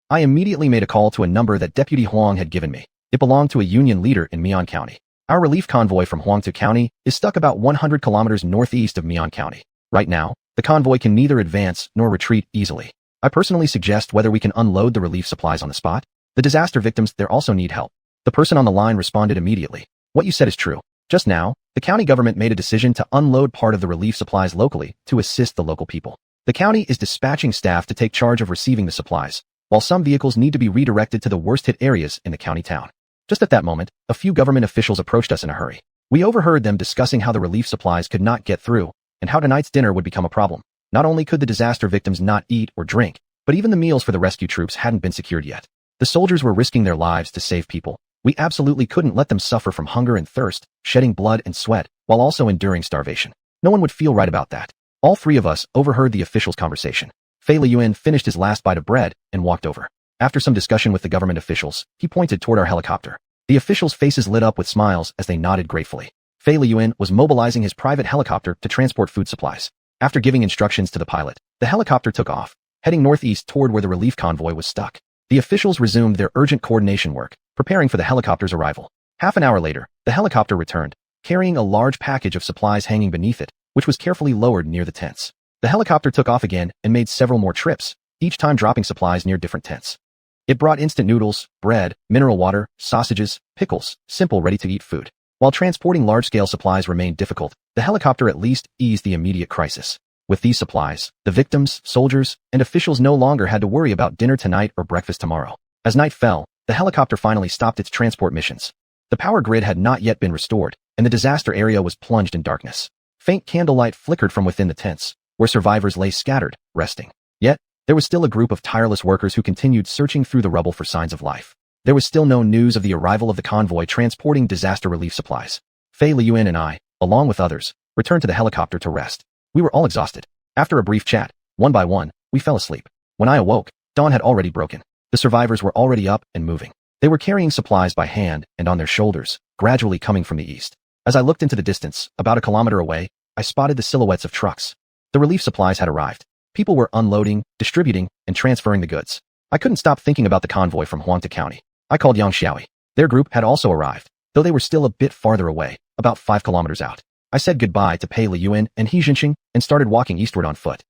I immediately made a call to a number that Deputy Huang had given me. It belonged to a union leader in Mian County. Our relief convoy from Huangtu County is stuck about 100 kilometers northeast of Mian County. Right now, the convoy can neither advance nor retreat easily. I personally suggest whether we can unload the relief supplies on the spot. The disaster victims there also need help. The person on the line responded immediately. What you said is true. Just now, the county government made a decision to unload part of the relief supplies locally to assist the local people. The county is dispatching staff to take charge of receiving the supplies, while some vehicles need to be redirected to the worst-hit areas in the county town. Just at that moment, a few government officials approached us in a hurry. We overheard them discussing how the relief supplies could not get through, and how tonight's dinner would become a problem. Not only could the disaster victims not eat or drink, but even the meals for the rescue troops hadn't been secured yet. The soldiers were risking their lives to save people. We absolutely couldn't let them suffer from hunger and thirst, shedding blood and sweat, while also enduring starvation. No one would feel right about that. All three of us overheard the officials' conversation. Fei Liyuan finished his last bite of bread and walked over. After some discussion with the government officials, he pointed toward our helicopter. The officials' faces lit up with smiles as they nodded gratefully. Fei Liyuan was mobilizing his private helicopter to transport food supplies. After giving instructions to the pilot, the helicopter took off, heading northeast toward where the relief convoy was stuck. The officials resumed their urgent coordination work, preparing for the helicopter's arrival. Half an hour later, the helicopter returned, carrying a large package of supplies hanging beneath it, which was carefully lowered near the tents. The helicopter took off again and made several more trips, each time dropping supplies near different tents. It brought instant noodles, bread, mineral water, sausages, pickles, simple ready-to-eat food. While transporting large-scale supplies remained difficult, the helicopter at least eased the immediate crisis. With these supplies, the victims, soldiers, and officials no longer had to worry about dinner tonight or breakfast tomorrow. As night fell, the helicopter finally stopped its transport missions. The power grid had not yet been restored, and the disaster area was plunged in darkness. Faint candlelight flickered from within the tents, where survivors lay scattered, resting. Yet, there was still a group of tireless workers who continued searching through the rubble for signs of life. There was still no news of the arrival of the convoy transporting disaster relief supplies. Fei Liyuan and I, along with others, returned to the helicopter to rest. We were all exhausted. After a brief chat, one by one, we fell asleep. When I awoke, dawn had already broken. The survivors were already up and moving. They were carrying supplies by hand and on their shoulders, gradually coming from the east. As I looked into the distance, about a kilometer away, I spotted the silhouettes of trucks. The relief supplies had arrived. People were unloading, distributing, and transferring the goods. I couldn't stop thinking about the convoy from Huangtu County. I called Xianxia. Their group had also arrived, though they were still a bit farther away, about 5 kilometers out. I said goodbye to Pei Liyuan and xiuxian and started walking eastward on foot.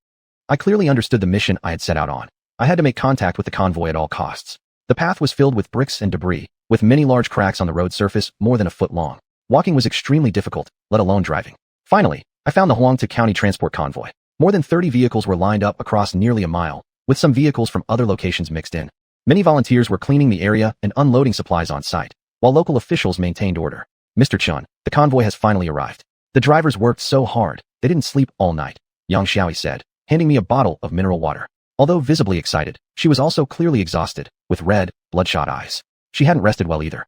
I clearly understood the mission I had set out on. I had to make contact with the convoy at all costs. The path was filled with bricks and debris, with many large cracks on the road surface more than a foot long. Walking was extremely difficult, let alone driving. Finally, I found the Huangtu County transport convoy. More than 30 vehicles were lined up across nearly a mile, with some vehicles from other locations mixed in. Many volunteers were cleaning the area and unloading supplies on site, while local officials maintained order. Mr. Chun, the convoy has finally arrived. The drivers worked so hard, they didn't sleep all night, Yang Xiaoi said, handing me a bottle of mineral water. Although visibly excited, she was also clearly exhausted, with red, bloodshot eyes. She hadn't rested well either.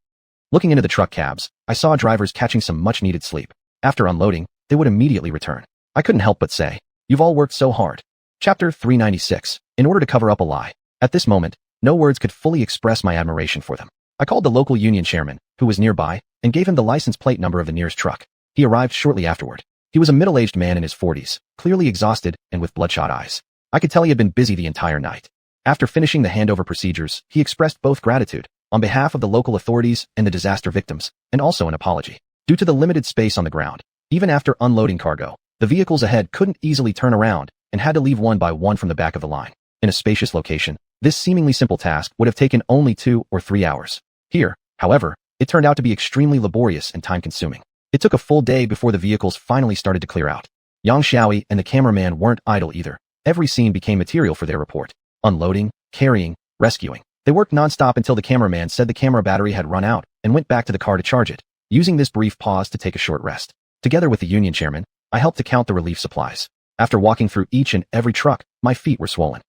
Looking into the truck cabs, I saw drivers catching some much-needed sleep. After unloading, they would immediately return. I couldn't help but say, "You've all worked so hard." Chapter 396. In order to cover up a lie. At this moment, no words could fully express my admiration for them. I called the local union chairman, who was nearby, and gave him the license plate number of the nearest truck. He arrived shortly afterward. He was a middle-aged man in his 40s, clearly exhausted and with bloodshot eyes. I could tell he had been busy the entire night. After finishing the handover procedures, he expressed both gratitude, on behalf of the local authorities and the disaster victims, and also an apology. Due to the limited space on the ground, even after unloading cargo, the vehicles ahead couldn't easily turn around and had to leave one by one from the back of the line. In a spacious location, this seemingly simple task would have taken only 2 or 3 hours. Here, however, it turned out to be extremely laborious and time-consuming. It took a full day before the vehicles finally started to clear out. Yang Xiaoi and the cameraman weren't idle either. Every scene became material for their report. Unloading, carrying, rescuing. They worked non-stop until the cameraman said the camera battery had run out and went back to the car to charge it, using this brief pause to take a short rest. Together with the union chairman, I helped to count the relief supplies. After walking through each and every truck, My feet were swollen.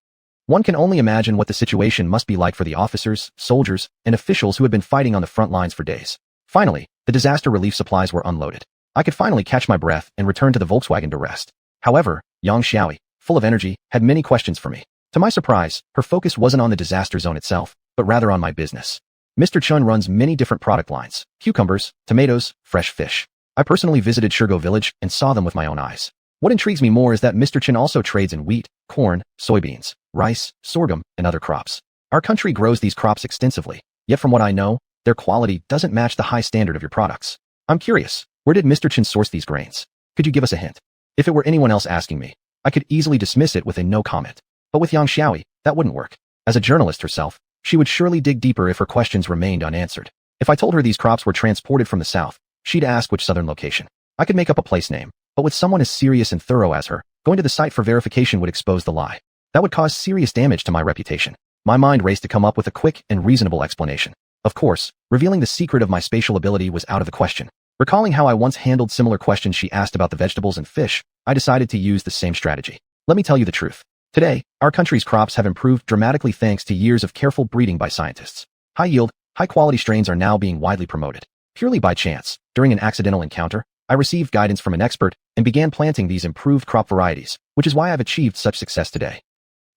One can only imagine what the situation must be like for the officers, soldiers, and officials who had been fighting on the front lines for days. Finally, the disaster relief supplies were unloaded. I could finally catch my breath and return to the Volkswagen to rest. However, Xiaoxian, full of energy, had many questions for me. To my surprise, her focus wasn't on the disaster zone itself, but rather on my business. Mr. Chun runs many different product lines: cucumbers, tomatoes, fresh fish. I personally visited Shirgo village and saw them with my own eyes. What intrigues me more is that Mr. Chun also trades in wheat, corn, soybeans, rice, sorghum, and other crops. Our country grows these crops extensively, yet from what I know, their quality doesn't match the high standard of your products. I'm curious, where did Mr. Chun source these grains? Could you give us a hint? If it were anyone else asking me, I could easily dismiss it with a no comment. But with Yang Xiaoyi, that wouldn't work. As a journalist herself, she would surely dig deeper if her questions remained unanswered. If I told her these crops were transported from the south, she'd ask which southern location. I could make up a place name, but with someone as serious and thorough as her, going to the site for verification would expose the lie. That would cause serious damage to my reputation. My mind raced to come up with a quick and reasonable explanation. Of course, revealing the secret of my spatial ability was out of the question. Recalling how I once handled similar questions she asked about the vegetables and fish, I decided to use the same strategy. Let me tell you the truth. Today, our country's crops have improved dramatically thanks to years of careful breeding by scientists. High-yield, high-quality strains are now being widely promoted. Purely by chance, during an accidental encounter, I received guidance from an expert and began planting these improved crop varieties, which is why I've achieved such success today.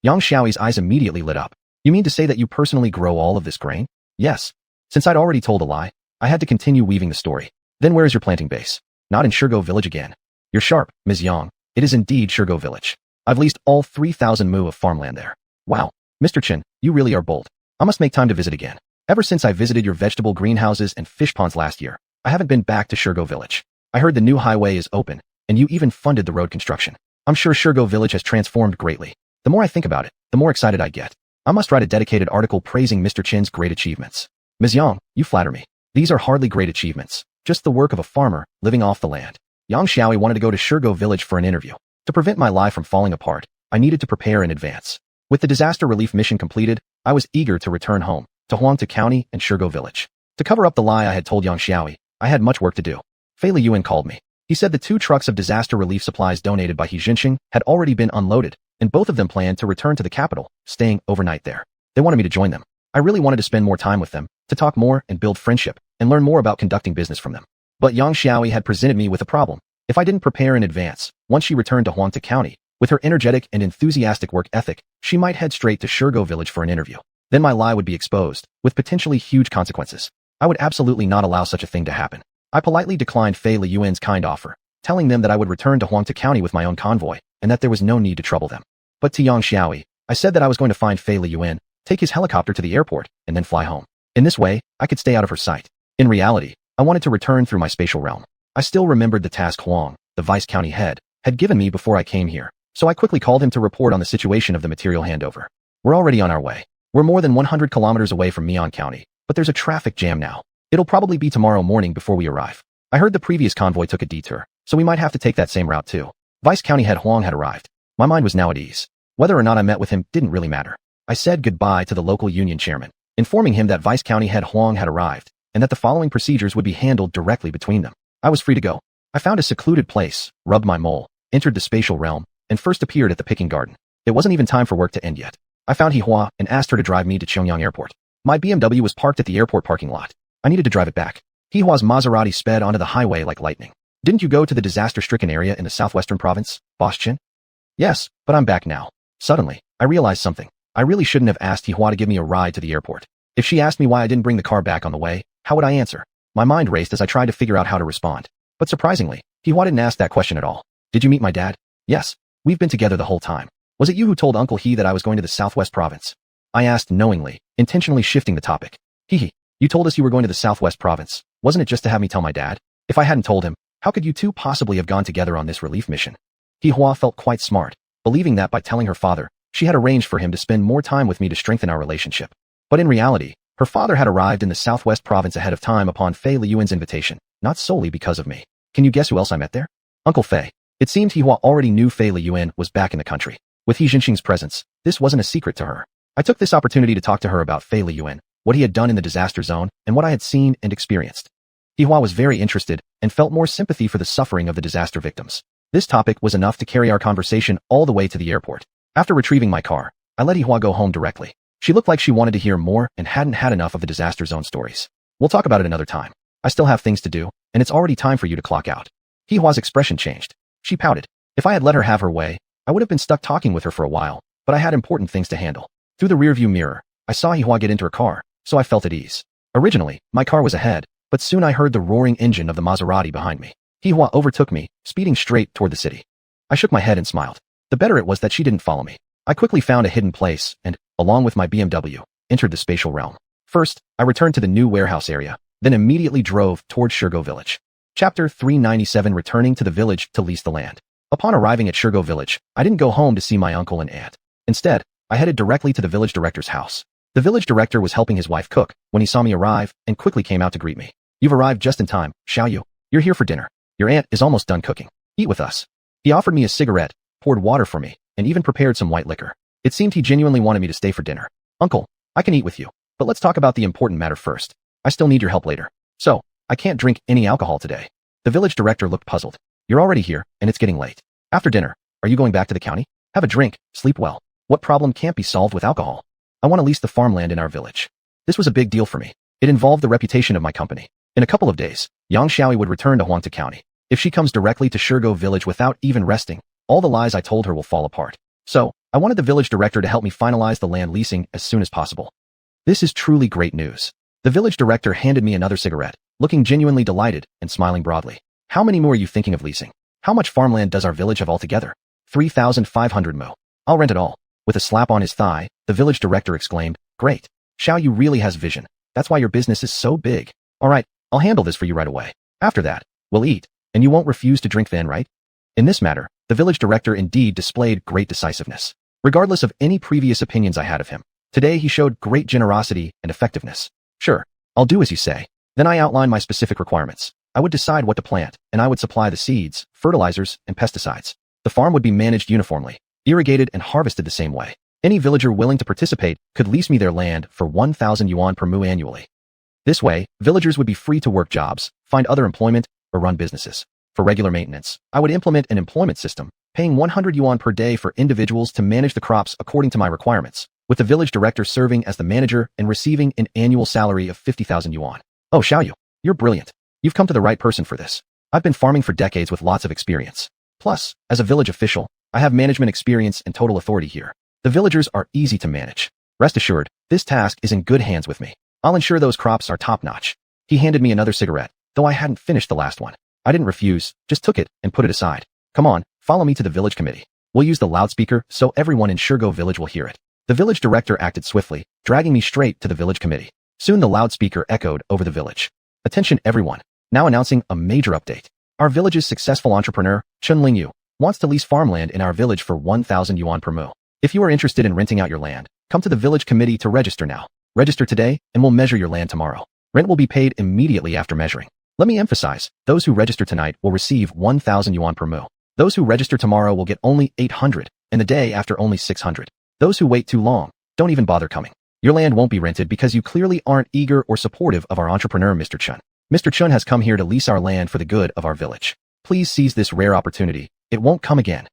Yang Xiaoyi's eyes immediately lit up. You mean to say that you personally grow all of this grain? Yes. Since I'd already told a lie, I had to continue weaving the story. Then where is your planting base? Not in Shirgo village again. You're sharp, Ms. Yang. It is indeed Shirgo village. I've leased all 3,000 mu of farmland there. Wow. Mr. Chen, you really are bold. I must make time to visit again. Ever since I visited your vegetable greenhouses and fish ponds last year, I haven't been back to Shirgo village. I heard the new highway is open, and you even funded the road construction. I'm sure Shirgo village has transformed greatly. The more I think about it, the more excited I get. I must write a dedicated article praising Mr. Chen's great achievements. Ms. Yang, you flatter me. These are hardly great achievements, just the work of a farmer living off the land. Yang Xiaoyi wanted to go to Shirgo village for an interview. To prevent my lie from falling apart, I needed to prepare in advance. With the disaster relief mission completed, I was eager to return home, to Huangtu County and Shirgo village. To cover up the lie I had told Yang Xiaoyi, I had much work to do. Fei Liyuan called me. He said the 2 trucks of disaster relief supplies donated by xiuxian had already been unloaded, and both of them planned to return to the capital, staying overnight there. They wanted me to join them. I really wanted to spend more time with them, to talk more and build friendship, and learn more about conducting business from them. But Yang Xiaoyi had presented me with a problem. If I didn't prepare in advance, once she returned to Huangtu County, with her energetic and enthusiastic work ethic, she might head straight to Shirgo village for an interview. Then my lie would be exposed, with potentially huge consequences. I would absolutely not allow such a thing to happen. I politely declined Fei Liyuan's kind offer, telling them that I would return to Huangtu County with my own convoy, and that there was no need to trouble them. But to Yang Xiaoyi, I said that I was going to find Fei Liyuan, take his helicopter to the airport, and then fly home. In this way, I could stay out of her sight. In reality, I wanted to return through my spatial realm. I still remembered the task Huang, the vice county head, had given me before I came here, so I quickly called him to report on the situation of the material handover. We're already on our way. We're more than 100 kilometers away from Mian County, but there's a traffic jam now. It'll probably be tomorrow morning before we arrive. I heard the previous convoy took a detour, so we might have to take that same route too. Vice County Head Huang had arrived. My mind was now at ease. Whether or not I met with him didn't really matter. I said goodbye to the local union chairman, informing him that Vice County Head Huang had arrived, and that the following procedures would be handled directly between them. I was free to go. I found a secluded place, rubbed my mole, entered the spatial realm, and first appeared at the picking garden. It wasn't even time for work to end yet. I found Hihua and asked her to drive me to Pyongyang Airport. My BMW was parked at the airport parking lot. I needed to drive it back. Hihua's Maserati sped onto the highway like lightning. Didn't you go to the disaster-stricken area in the southwestern province, Boss Chin? Yes, but I'm back now. Suddenly, I realized something. I really shouldn't have asked Hihua to give me a ride to the airport. If she asked me why I didn't bring the car back on the way, how would I answer? My mind raced as I tried to figure out how to respond. But surprisingly, Hihua didn't ask that question at all. Did you meet my dad? Yes. We've been together the whole time. Was it you who told Uncle He that I was going to the southwest province? I asked knowingly, intentionally shifting the topic. He, you told us you were going to the southwest province. Wasn't it just to have me tell my dad? If I hadn't told him, how could you two possibly have gone together on this relief mission? Hihua felt quite smart, believing that by telling her father, she had arranged for him to spend more time with me to strengthen our relationship. But in reality, her father had arrived in the southwest province ahead of time upon Fei Liyuan's invitation, not solely because of me. Can you guess who else I met there? Uncle Fei. It seemed Hihua already knew Fei Liyuan was back in the country. With He Jinxing's presence, this wasn't a secret to her. I took this opportunity to talk to her about Fei Liyuan, what he had done in the disaster zone, and what I had seen and experienced. Hihua was very interested and felt more sympathy for the suffering of the disaster victims. This topic was enough to carry our conversation all the way to the airport. After retrieving my car, I let Yihua go home directly. She looked like she wanted to hear more and hadn't had enough of the disaster zone stories. We'll talk about it another time. I still have things to do, and it's already time for you to clock out. Yihua's expression changed. She pouted. If I had let her have her way, I would have been stuck talking with her for a while, but I had important things to handle. Through the rearview mirror, I saw Yihua get into her car, so I felt at ease. Originally, my car was ahead, but soon I heard the roaring engine of the Maserati behind me. Yihua overtook me, speeding straight toward the city. I shook my head and smiled. The better it was that she didn't follow me. I quickly found a hidden place and, along with my BMW, entered the spatial realm. First, I returned to the new warehouse area, then immediately drove toward Shirgo Village. Chapter 397 Returning to the village to lease the land. Upon arriving at Shirgo Village, I didn't go home to see my uncle and aunt. Instead, I headed directly to the village director's house. The village director was helping his wife cook when he saw me arrive and quickly came out to greet me. You've arrived just in time, Xiaoyu. You're here for dinner. Your aunt is almost done cooking. Eat with us. He offered me a cigarette, poured water for me, and even prepared some white liquor. It seemed he genuinely wanted me to stay for dinner. Uncle, I can eat with you, but let's talk about the important matter first. I still need your help later. So, I can't drink any alcohol today. The village director looked puzzled. You're already here, and it's getting late. After dinner, are you going back to the county? Have a drink, sleep well. What problem can't be solved with alcohol? I want to lease the farmland in our village. This was a big deal for me. It involved the reputation of my company. In a couple of days, Yang Xiaoyi would return to Huangta County. If she comes directly to Shirgo Village without even resting, all the lies I told her will fall apart. So, I wanted the village director to help me finalize the land leasing as soon as possible. This is truly great news. The village director handed me another cigarette, looking genuinely delighted and smiling broadly. How many more are you thinking of leasing? How much farmland does our village have altogether? 3,500 mo. I'll rent it all. With a slap on his thigh, the village director exclaimed, Great. Xiaoyu really has vision. That's why your business is so big. All right, I'll handle this for you right away. After that, we'll eat, and you won't refuse to drink then, right? In this matter, the village director indeed displayed great decisiveness. Regardless of any previous opinions I had of him, today he showed great generosity and effectiveness. Sure, I'll do as you say. Then I outlined my specific requirements. I would decide what to plant, and I would supply the seeds, fertilizers, and pesticides. The farm would be managed uniformly, irrigated and harvested the same way. Any villager willing to participate could lease me their land for 1,000 yuan per mu annually. This way, villagers would be free to work jobs, find other employment, or run businesses. For regular maintenance, I would implement an employment system, paying 100 yuan per day for individuals to manage the crops according to my requirements, with the village director serving as the manager and receiving an annual salary of 50,000 yuan. Oh, Xiaoyu, you're brilliant. You've come to the right person for this. I've been farming for decades with lots of experience. Plus, as a village official, I have management experience and total authority here. The villagers are easy to manage. Rest assured, this task is in good hands with me. I'll ensure those crops are top-notch. He handed me another cigarette, though I hadn't finished the last one. I didn't refuse, just took it and put it aside. Come on, follow me to the village committee. We'll use the loudspeaker so everyone in Shirgo Village will hear it. The village director acted swiftly, dragging me straight to the village committee. Soon the loudspeaker echoed over the village. Attention everyone, now announcing a major update. Our village's successful entrepreneur, Chen Lingyu, wants to lease farmland in our village for 1,000 yuan per mu. If you are interested in renting out your land, come to the village committee to register now. Register today, and we'll measure your land tomorrow. Rent will be paid immediately after measuring. Let me emphasize, those who register tonight will receive 1,000 yuan per mu. Those who register tomorrow will get only 800, and the day after only 600. Those who wait too long, don't even bother coming. Your land won't be rented because you clearly aren't eager or supportive of our entrepreneur, Mr. Chen. Mr. Chen has come here to lease our land for the good of our village. Please seize this rare opportunity. It won't come again.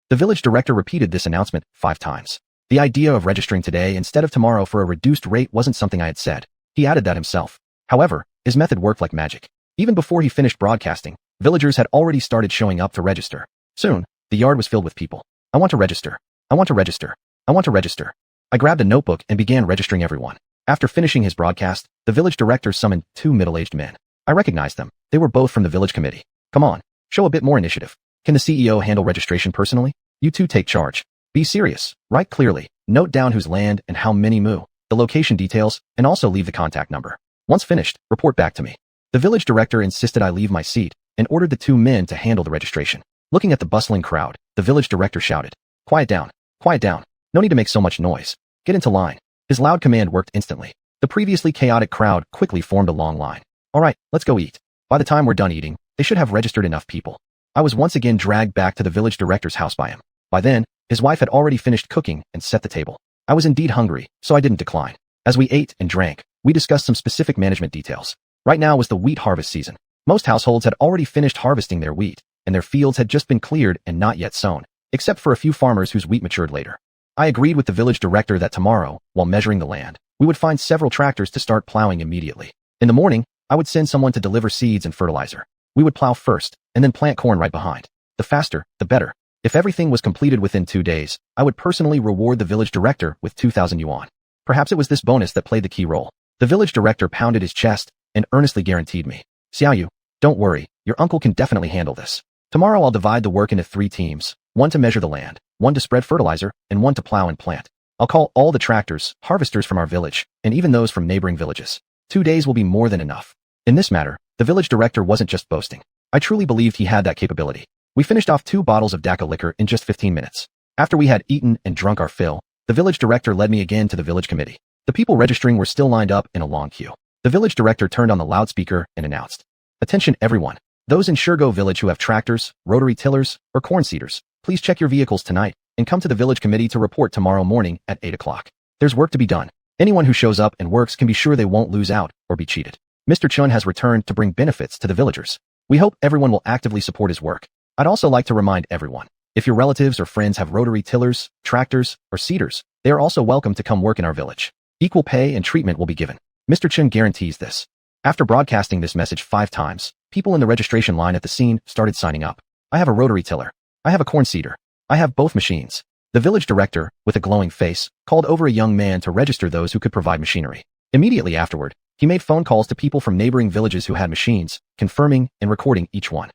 The village director repeated this announcement 5 times. The idea of registering today instead of tomorrow for a reduced rate wasn't something I had said. He added that himself. However, his method worked like magic. Even before he finished broadcasting, villagers had already started showing up to register. Soon, the yard was filled with people. I want to register. I want to register. I want to register. I grabbed a notebook and began registering everyone. After finishing his broadcast, the village director summoned 2 middle-aged men. I recognized them. They were both from the village committee. Come on, show a bit more initiative. Can the CEO handle registration personally? You two take charge. Be serious, write clearly, note down whose land and how many mu, the location details, and also leave the contact number. Once finished, report back to me. The village director insisted I leave my seat and ordered the 2 men to handle the registration. Looking at the bustling crowd, the village director shouted, Quiet down, quiet down. No need to make so much noise. Get into line. His loud command worked instantly. The previously chaotic crowd quickly formed a long line. All right, let's go eat. By the time we're done eating, they should have registered enough people. I was once again dragged back to the village director's house by him. By then, his wife had already finished cooking and set the table. I was indeed hungry, so I didn't decline. As we ate and drank, we discussed some specific management details. Right now was the wheat harvest season. Most households had already finished harvesting their wheat, and their fields had just been cleared and not yet sown, except for a few farmers whose wheat matured later. I agreed with the village director that tomorrow, while measuring the land, we would find several tractors to start plowing immediately. In the morning, I would send someone to deliver seeds and fertilizer. We would plow first, and then plant corn right behind. The faster, the better. If everything was completed within 2 days, I would personally reward the village director with 2,000 yuan. Perhaps it was this bonus that played the key role. The village director pounded his chest and earnestly guaranteed me, "Xiaoyu, don't worry, your uncle can definitely handle this. Tomorrow I'll divide the work into 3 teams, 1 to measure the land, 1 to spread fertilizer, and 1 to plow and plant. I'll call all the tractors, harvesters from our village, and even those from neighboring villages. 2 days will be more than enough." In this matter, the village director wasn't just boasting. I truly believed he had that capability. We finished off 2 bottles of Daka liquor in just 15 minutes. After we had eaten and drunk our fill, the village director led me again to the village committee. The people registering were still lined up in a long queue. The village director turned on the loudspeaker and announced, "Attention everyone. Those in Shirgo village who have tractors, rotary tillers, or corn seeders, please check your vehicles tonight and come to the village committee to report tomorrow morning at 8 o'clock. There's work to be done. Anyone who shows up and works can be sure they won't lose out or be cheated. Mr. Chun has returned to bring benefits to the villagers. We hope everyone will actively support his work. I'd also like to remind everyone, if your relatives or friends have rotary tillers, tractors, or seeders, they are also welcome to come work in our village. Equal pay and treatment will be given. Mr. Chun guarantees this." After broadcasting this message 5 times, people in the registration line at the scene started signing up. I have a rotary tiller. I have a corn seeder. I have both machines. The village director, with a glowing face, called over a young man to register those who could provide machinery. Immediately afterward, he made phone calls to people from neighboring villages who had machines, confirming and recording each one.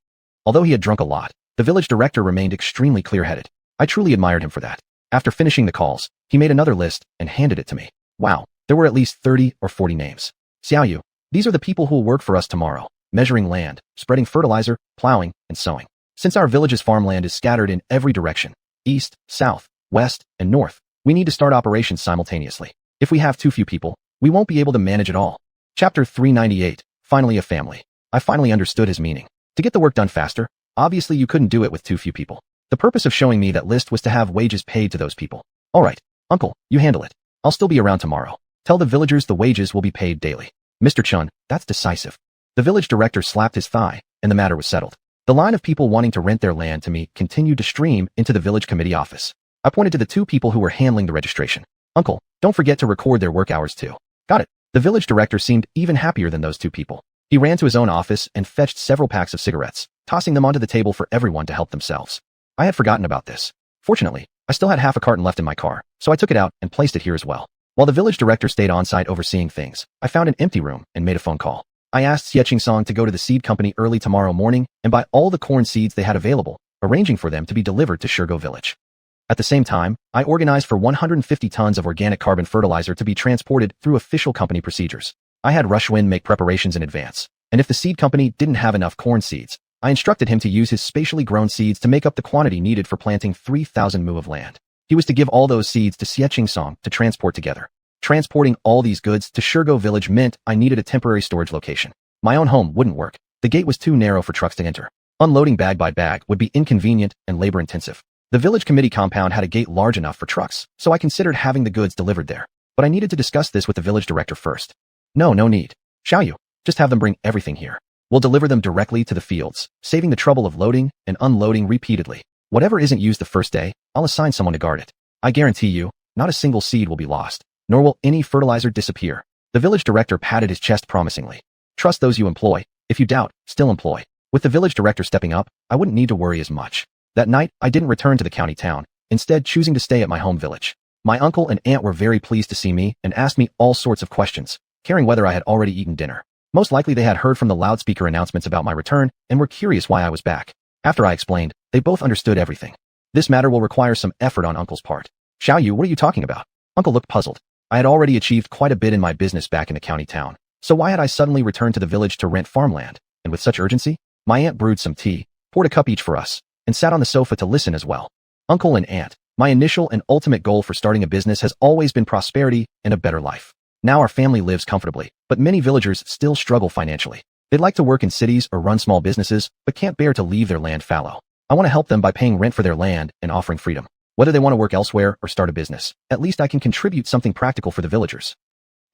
Although he had drunk a lot, the village director remained extremely clear-headed. I truly admired him for that. After finishing the calls, he made another list and handed it to me. Wow, there were at least 30 or 40 names. "Xiaoyu, these are the people who will work for us tomorrow, measuring land, spreading fertilizer, plowing, and sowing. Since our village's farmland is scattered in every direction, east, south, west, and north, we need to start operations simultaneously. If we have too few people, we won't be able to manage it all." Chapter 398, Finally a Family. I finally understood his meaning. To get the work done faster, obviously you couldn't do it with too few people. The purpose of showing me that list was to have wages paid to those people. "All right, uncle, you handle it. I'll still be around tomorrow. Tell the villagers the wages will be paid daily." "Mr. Chun, that's decisive." The village director slapped his thigh, and the matter was settled. The line of people wanting to rent their land to me continued to stream into the village committee office. I pointed to the 2 people who were handling the registration. "Uncle, don't forget to record their work hours too." "Got it." The village director seemed even happier than those 2 people. He ran to his own office and fetched several packs of cigarettes, tossing them onto the table for everyone to help themselves. I had forgotten about this. Fortunately, I still had half a carton left in my car, so I took it out and placed it here as well. While the village director stayed on site overseeing things, I found an empty room and made a phone call. I asked xiuxian to go to the seed company early tomorrow morning and buy all the corn seeds they had available, arranging for them to be delivered to Shirgo village. At the same time, I organized for 150 tons of organic carbon fertilizer to be transported through official company procedures. I had Xuanhuan make preparations in advance, and if the seed company didn't have enough corn seeds, I instructed him to use his spatially grown seeds to make up the quantity needed for planting 3,000 mu of land. He was to give all those seeds to xiuxian to transport together. Transporting all these goods to Shirgo village meant I needed a temporary storage location. My own home wouldn't work. The gate was too narrow for trucks to enter. Unloading bag by bag would be inconvenient and labor-intensive. The village committee compound had a gate large enough for trucks, so I considered having the goods delivered there. But I needed to discuss this with the village director first. No need. Xiaoyu, just have them bring everything here. We'll deliver them directly to the fields, saving the trouble of loading and unloading repeatedly. Whatever isn't used the first day, I'll assign someone to guard it. I guarantee you, not a single seed will be lost, nor will any fertilizer disappear. The village director patted his chest promisingly. Trust those you employ. If you doubt, still employ. With the village director stepping up, I wouldn't need to worry as much. That night, I didn't return to the county town, instead choosing to stay at my home village. My uncle and aunt were very pleased to see me and asked me all sorts of questions, caring whether I had already eaten dinner. Most likely they had heard from the loudspeaker announcements about my return and were curious why I was back. After I explained, they both understood everything. This matter will require some effort on Uncle's part. Xiaoyu, what are you talking about? Uncle looked puzzled. I had already achieved quite a bit in my business back in the county town, so why had I suddenly returned to the village to rent farmland? And with such urgency? My aunt brewed some tea, poured a cup each for us, and sat on the sofa to listen as well. Uncle and aunt, my initial and ultimate goal for starting a business has always been prosperity and a better life. Now our family lives comfortably, but many villagers still struggle financially. They'd like to work in cities or run small businesses, but can't bear to leave their land fallow. I want to help them by paying rent for their land and offering freedom. Whether they want to work elsewhere or start a business, at least I can contribute something practical for the villagers.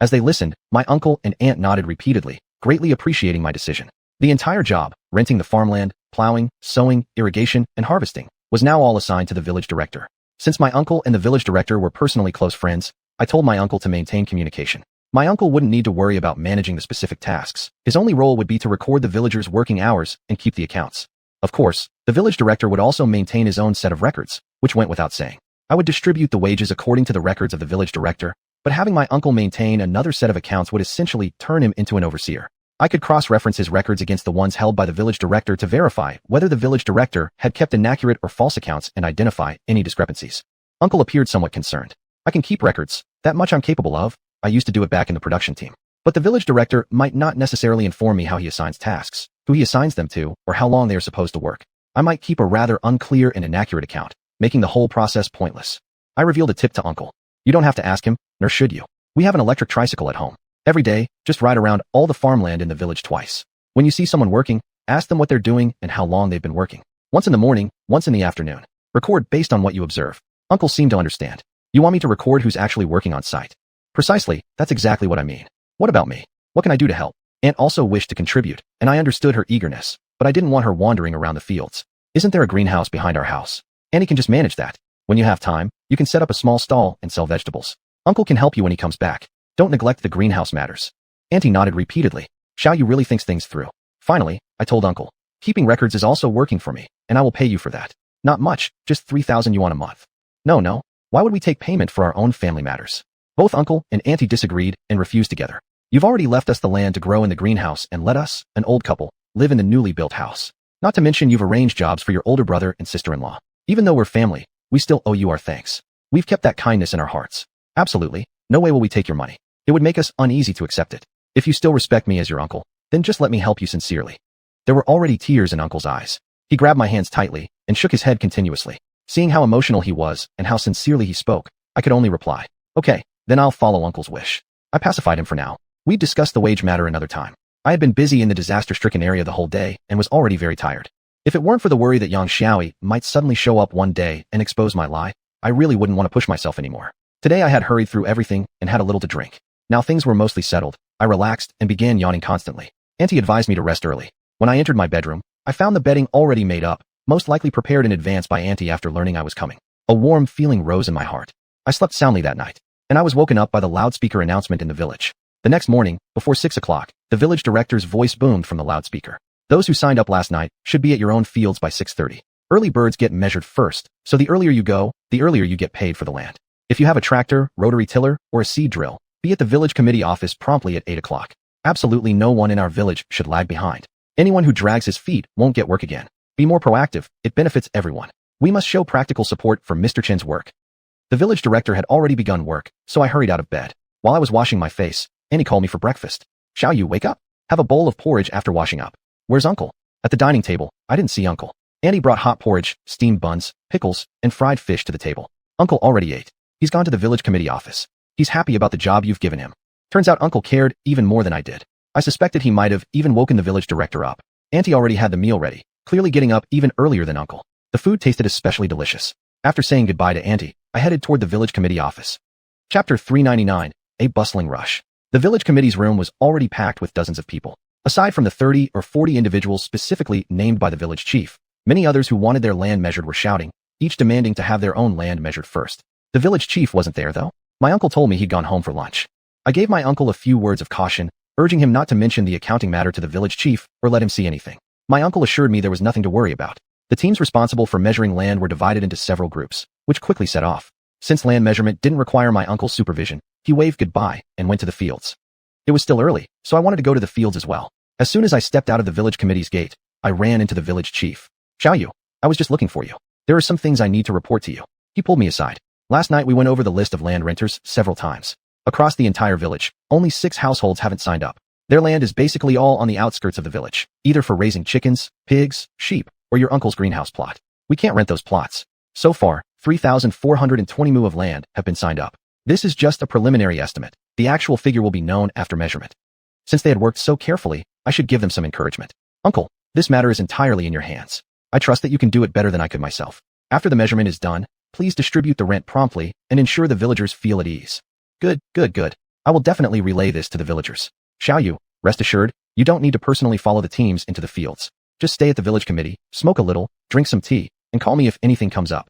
As they listened, my uncle and aunt nodded repeatedly, greatly appreciating my decision. The entire job, renting the farmland, plowing, sowing, irrigation, and harvesting, was now all assigned to the village director. Since my uncle and the village director were personally close friends, I told my uncle to maintain communication. My uncle wouldn't need to worry about managing the specific tasks. His only role would be to record the villagers' working hours and keep the accounts. Of course, the village director would also maintain his own set of records, which went without saying. I would distribute the wages according to the records of the village director, but having my uncle maintain another set of accounts would essentially turn him into an overseer. I could cross-reference his records against the ones held by the village director to verify whether the village director had kept inaccurate or false accounts and identify any discrepancies. Uncle appeared somewhat concerned. I can keep records, that much I'm capable of. I used to do it back in the production team. But the village director might not necessarily inform me how he assigns tasks, who he assigns them to, or how long they are supposed to work. I might keep a rather unclear and inaccurate account, making the whole process pointless. I revealed a tip to Uncle. You don't have to ask him, nor should you. We have an electric tricycle at home. Every day, just ride around all the farmland in the village twice. When you see someone working, ask them what they're doing and how long they've been working. Once in the morning, once in the afternoon. Record based on what you observe. Uncle seemed to understand. You want me to record who's actually working on site? Precisely, that's exactly what I mean. What about me? What can I do to help? Aunt also wished to contribute, and I understood her eagerness, but I didn't want her wandering around the fields. Isn't there a greenhouse behind our house? Auntie can just manage that. When you have time, you can set up a small stall and sell vegetables. Uncle can help you when he comes back. Don't neglect the greenhouse matters. Auntie nodded repeatedly. Xiaoyu really thinks things through. Finally, I told Uncle. Keeping records is also working for me, and I will pay you for that. Not much, just 3,000 yuan a month. No. Why would we take payment for our own family matters? Both Uncle and Auntie disagreed and refused together. You've already left us the land to grow in the greenhouse and let us, an old couple, live in the newly built house. Not to mention you've arranged jobs for your older brother and sister-in-law. Even though we're family, we still owe you our thanks. We've kept that kindness in our hearts. Absolutely, no way will we take your money. It would make us uneasy to accept it. If you still respect me as your uncle, then just let me help you sincerely. There were already tears in Uncle's eyes. He grabbed my hands tightly and shook his head continuously. Seeing how emotional he was and how sincerely he spoke, I could only reply, okay, then I'll follow Uncle's wish. I pacified him for now. We'd discuss the wage matter another time. I had been busy in the disaster-stricken area the whole day and was already very tired. If it weren't for the worry that Yang Xiaoyi might suddenly show up one day and expose my lie, I really wouldn't want to push myself anymore. Today I had hurried through everything and had a little to drink. Now things were mostly settled. I relaxed and began yawning constantly. Auntie advised me to rest early. When I entered my bedroom, I found the bedding already made up, most likely prepared in advance by Auntie after learning I was coming. A warm feeling rose in my heart. I slept soundly that night, and I was woken up by the loudspeaker announcement in the village. The next morning, before 6 o'clock, the village director's voice boomed from the loudspeaker. Those who signed up last night should be at your own fields by 6:30. Early birds get measured first, so the earlier you go, the earlier you get paid for the land. If you have a tractor, rotary tiller, or a seed drill, be at the village committee office promptly at 8 o'clock. Absolutely no one in our village should lag behind. Anyone who drags his feet won't get work again. Be more proactive, it benefits everyone. We must show practical support for Mr. Chen's work. The village director had already begun work, so I hurried out of bed. While I was washing my face, Annie called me for breakfast. Xiaoyu, wake up. Have a bowl of porridge after washing up. Where's Uncle? At the dining table. I didn't see Uncle. Annie brought hot porridge, steamed buns, pickles, and fried fish to the table. Uncle already ate. He's gone to the village committee office. He's happy about the job you've given him. Turns out Uncle cared even more than I did. I suspected he might have even woken the village director up. Auntie already had the meal ready, clearly getting up even earlier than Uncle. The food tasted especially delicious. After saying goodbye to Auntie, I headed toward the village committee office. Chapter 399, A Bustling Rush. The village committee's room was already packed with dozens of people. Aside from the 30 or 40 individuals specifically named by the village chief, many others who wanted their land measured were shouting, each demanding to have their own land measured first. The village chief wasn't there, though. My uncle told me he'd gone home for lunch. I gave my uncle a few words of caution, urging him not to mention the accounting matter to the village chief or let him see anything. My uncle assured me there was nothing to worry about. The teams responsible for measuring land were divided into several groups, which quickly set off. Since land measurement didn't require my uncle's supervision, he waved goodbye and went to the fields. It was still early, so I wanted to go to the fields as well. As soon as I stepped out of the village committee's gate, I ran into the village chief. Xiaoyu, I was just looking for you. There are some things I need to report to you. He pulled me aside. Last night we went over the list of land renters several times. Across the entire village, only 6 households haven't signed up. Their land is basically all on the outskirts of the village, either for raising chickens, pigs, sheep, or your uncle's greenhouse plot. We can't rent those plots. So far, 3,420 mu of land have been signed up. This is just a preliminary estimate. The actual figure will be known after measurement. Since they had worked so carefully, I should give them some encouragement. Uncle, this matter is entirely in your hands. I trust that you can do it better than I could myself. After the measurement is done, please distribute the rent promptly and ensure the villagers feel at ease. Good. I will definitely relay this to the villagers. Xiaoyu, rest assured, you don't need to personally follow the teams into the fields. Just stay at the village committee, smoke a little, drink some tea, and call me if anything comes up.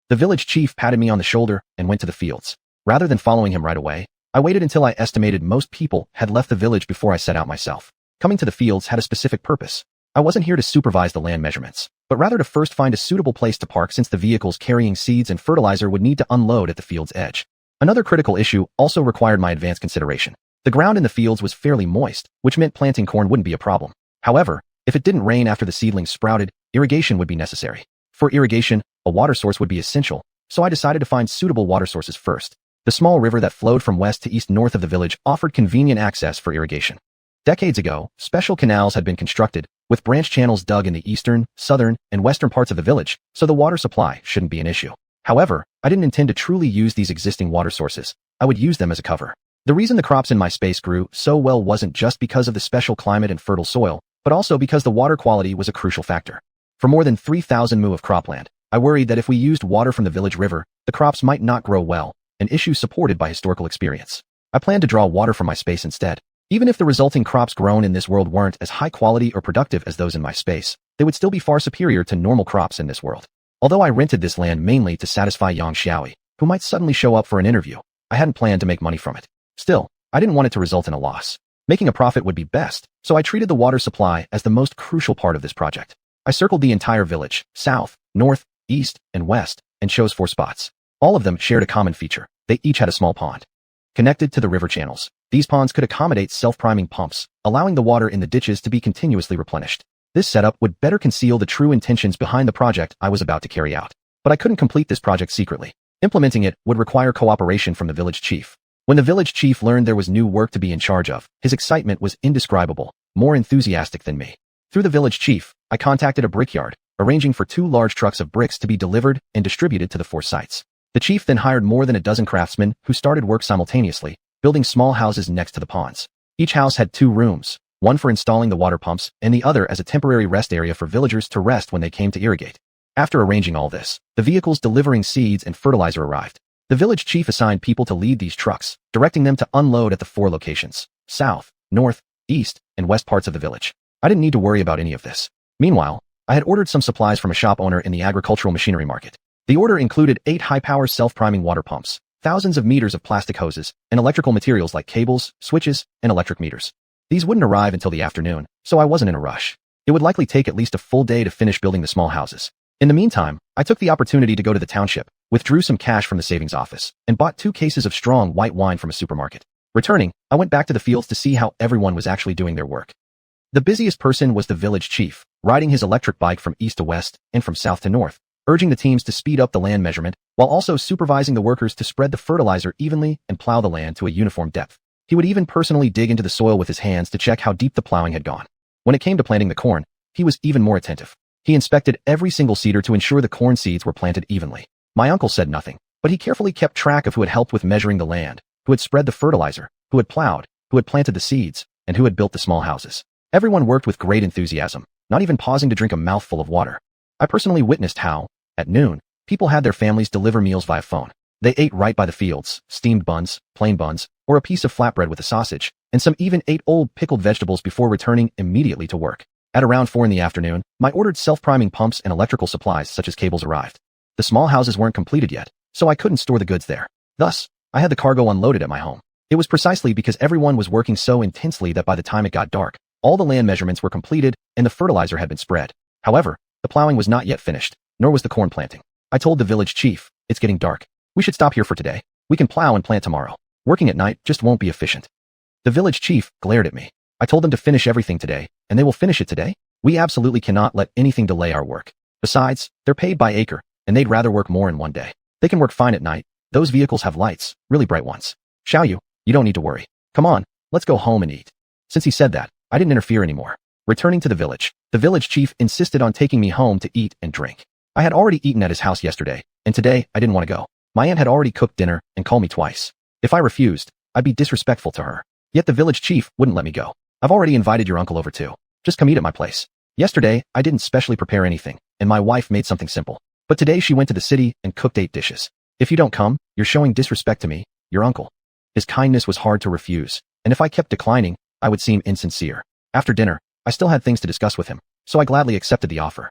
The village chief patted me on the shoulder and went to the fields. Rather than following him right away, I waited until I estimated most people had left the village before I set out myself. Coming to the fields had a specific purpose. I wasn't here to supervise the land measurements, but rather to first find a suitable place to park since the vehicles carrying seeds and fertilizer would need to unload at the field's edge. Another critical issue also required my advanced consideration. The ground in the fields was fairly moist, which meant planting corn wouldn't be a problem. However, if it didn't rain after the seedlings sprouted, irrigation would be necessary. For irrigation, a water source would be essential, so I decided to find suitable water sources first. The small river that flowed from west to east north of the village offered convenient access for irrigation. Decades ago, special canals had been constructed, with branch channels dug in the eastern, southern, and western parts of the village, so the water supply shouldn't be an issue. However, I didn't intend to truly use these existing water sources. I would use them as a cover. The reason the crops in my space grew so well wasn't just because of the special climate and fertile soil, but also because the water quality was a crucial factor. For more than 3,000 mu of cropland, I worried that if we used water from the village river, the crops might not grow well, an issue supported by historical experience. I planned to draw water from my space instead. Even if the resulting crops grown in this world weren't as high quality or productive as those in my space, they would still be far superior to normal crops in this world. Although I rented this land mainly to satisfy Yang Xiaoi, who might suddenly show up for an interview, I hadn't planned to make money from it. Still, I didn't want it to result in a loss. Making a profit would be best, so I treated the water supply as the most crucial part of this project. I circled the entire village, south, north, east, and west, and chose 4 spots. All of them shared a common feature. They each had a small pond. Connected to the river channels, these ponds could accommodate self-priming pumps, allowing the water in the ditches to be continuously replenished. This setup would better conceal the true intentions behind the project I was about to carry out. But I couldn't complete this project secretly. Implementing it would require cooperation from the village chief. When the village chief learned there was new work to be in charge of, his excitement was indescribable, more enthusiastic than me. Through the village chief, I contacted a brickyard, arranging for 2 large trucks of bricks to be delivered and distributed to the 4 sites. The chief then hired more than a dozen craftsmen who started work simultaneously, building small houses next to the ponds. Each house had 2 rooms, one for installing the water pumps and the other as a temporary rest area for villagers to rest when they came to irrigate. After arranging all this, the vehicles delivering seeds and fertilizer arrived. The village chief assigned people to lead these trucks, directing them to unload at the 4 locations, south, north, east, and west parts of the village. I didn't need to worry about any of this. Meanwhile, I had ordered some supplies from a shop owner in the agricultural machinery market. The order included 8 high-power self-priming water pumps, thousands of meters of plastic hoses, and electrical materials like cables, switches, and electric meters. These wouldn't arrive until the afternoon, so I wasn't in a rush. It would likely take at least a full day to finish building the small houses. In the meantime, I took the opportunity to go to the township, withdrew some cash from the savings office, and bought 2 cases of strong white wine from a supermarket. Returning, I went back to the fields to see how everyone was actually doing their work. The busiest person was the village chief, riding his electric bike from east to west and from south to north, urging the teams to speed up the land measurement, while also supervising the workers to spread the fertilizer evenly and plow the land to a uniform depth. He would even personally dig into the soil with his hands to check how deep the plowing had gone. When it came to planting the corn, he was even more attentive. He inspected every single seeder to ensure the corn seeds were planted evenly. My uncle said nothing, but he carefully kept track of who had helped with measuring the land, who had spread the fertilizer, who had plowed, who had planted the seeds, and who had built the small houses. Everyone worked with great enthusiasm, not even pausing to drink a mouthful of water. I personally witnessed how, at noon, people had their families deliver meals via phone. They ate right by the fields, steamed buns, plain buns, or a piece of flatbread with a sausage, and some even ate old pickled vegetables before returning immediately to work. At around 4 in the afternoon, my ordered self-priming pumps and electrical supplies such as cables arrived. The small houses weren't completed yet, so I couldn't store the goods there. Thus, I had the cargo unloaded at my home. It was precisely because everyone was working so intensely that by the time it got dark, all the land measurements were completed and the fertilizer had been spread. However, the plowing was not yet finished, nor was the corn planting. I told the village chief, "It's getting dark. We should stop here for today. We can plow and plant tomorrow. Working at night just won't be efficient." The village chief glared at me. I told them to finish everything today, and they will finish it today? We absolutely cannot let anything delay our work. Besides, they're paid by acre, and they'd rather work more in one day. They can work fine at night. Those vehicles have lights, really bright ones. Xiaoyu, you don't need to worry. Come on, let's go home and eat. Since he said that, I didn't interfere anymore. Returning to the village chief insisted on taking me home to eat and drink. I had already eaten at his house yesterday, and today I didn't want to go. My aunt had already cooked dinner and called me twice. If I refused, I'd be disrespectful to her. Yet the village chief wouldn't let me go. "I've already invited your uncle over too. Just come eat at my place." Yesterday, I didn't specially prepare anything, and my wife made something simple. But today she went to the city and cooked 8 dishes. "If you don't come, you're showing disrespect to me, your uncle." His kindness was hard to refuse, and if I kept declining, I would seem insincere. After dinner, I still had things to discuss with him, so I gladly accepted the offer.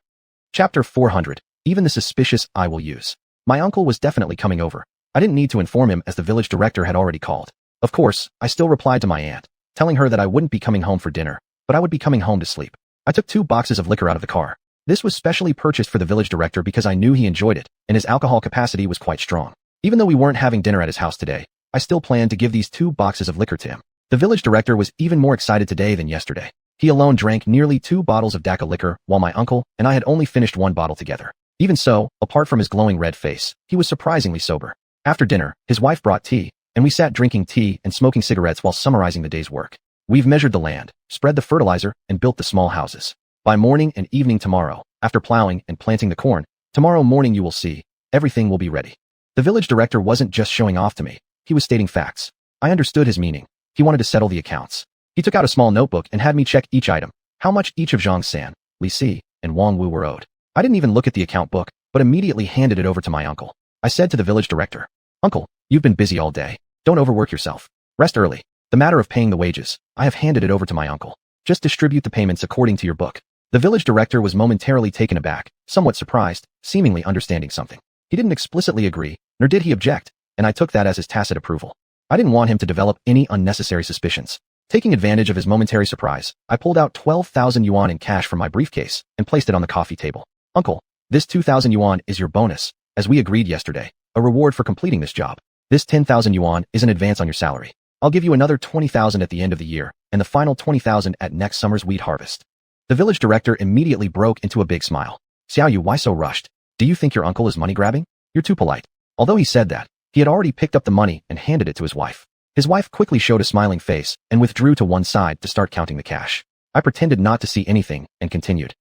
Chapter 400. Even the suspicious I will use. My uncle was definitely coming over. I didn't need to inform him as the village director had already called. Of course, I still replied to my aunt, telling her that I wouldn't be coming home for dinner, but I would be coming home to sleep. I took 2 boxes of liquor out of the car. This was specially purchased for the village director because I knew he enjoyed it, and his alcohol capacity was quite strong. Even though we weren't having dinner at his house today, I still planned to give these 2 boxes of liquor to him. The village director was even more excited today than yesterday. He alone drank nearly 2 bottles of Daka liquor, while my uncle and I had only finished 1 bottle together. Even so, apart from his glowing red face, he was surprisingly sober. After dinner, his wife brought tea, and we sat drinking tea and smoking cigarettes while summarizing the day's work. We've measured the land, spread the fertilizer, and built the small houses. By morning and evening tomorrow, after plowing and planting the corn, tomorrow morning you will see, everything will be ready. The village director wasn't just showing off to me, he was stating facts. I understood his meaning. He wanted to settle the accounts. He took out a small notebook and had me check each item, how much each of Xianxia, Li Si, and Wang Wu were owed. I didn't even look at the account book, but immediately handed it over to my uncle. I said to the village director, "Uncle, you've been busy all day. Don't overwork yourself. Rest early. The matter of paying the wages, I have handed it over to my uncle. Just distribute the payments according to your book." The village director was momentarily taken aback, somewhat surprised, seemingly understanding something. He didn't explicitly agree, nor did he object, and I took that as his tacit approval. I didn't want him to develop any unnecessary suspicions. Taking advantage of his momentary surprise, I pulled out 12,000 yuan in cash from my briefcase and placed it on the coffee table. "Uncle, this 2,000 yuan is your bonus, as we agreed yesterday, a reward for completing this job. This 10,000 yuan is an advance on your salary. I'll give you another 20,000 at the end of the year, and the final 20,000 at next summer's wheat harvest." The village director immediately broke into a big smile. "Xiaoyu, why so rushed? Do you think your uncle is money grabbing? You're too polite." Although he said that, he had already picked up the money and handed it to his wife. His wife quickly showed a smiling face and withdrew to one side to start counting the cash. I pretended not to see anything and continued.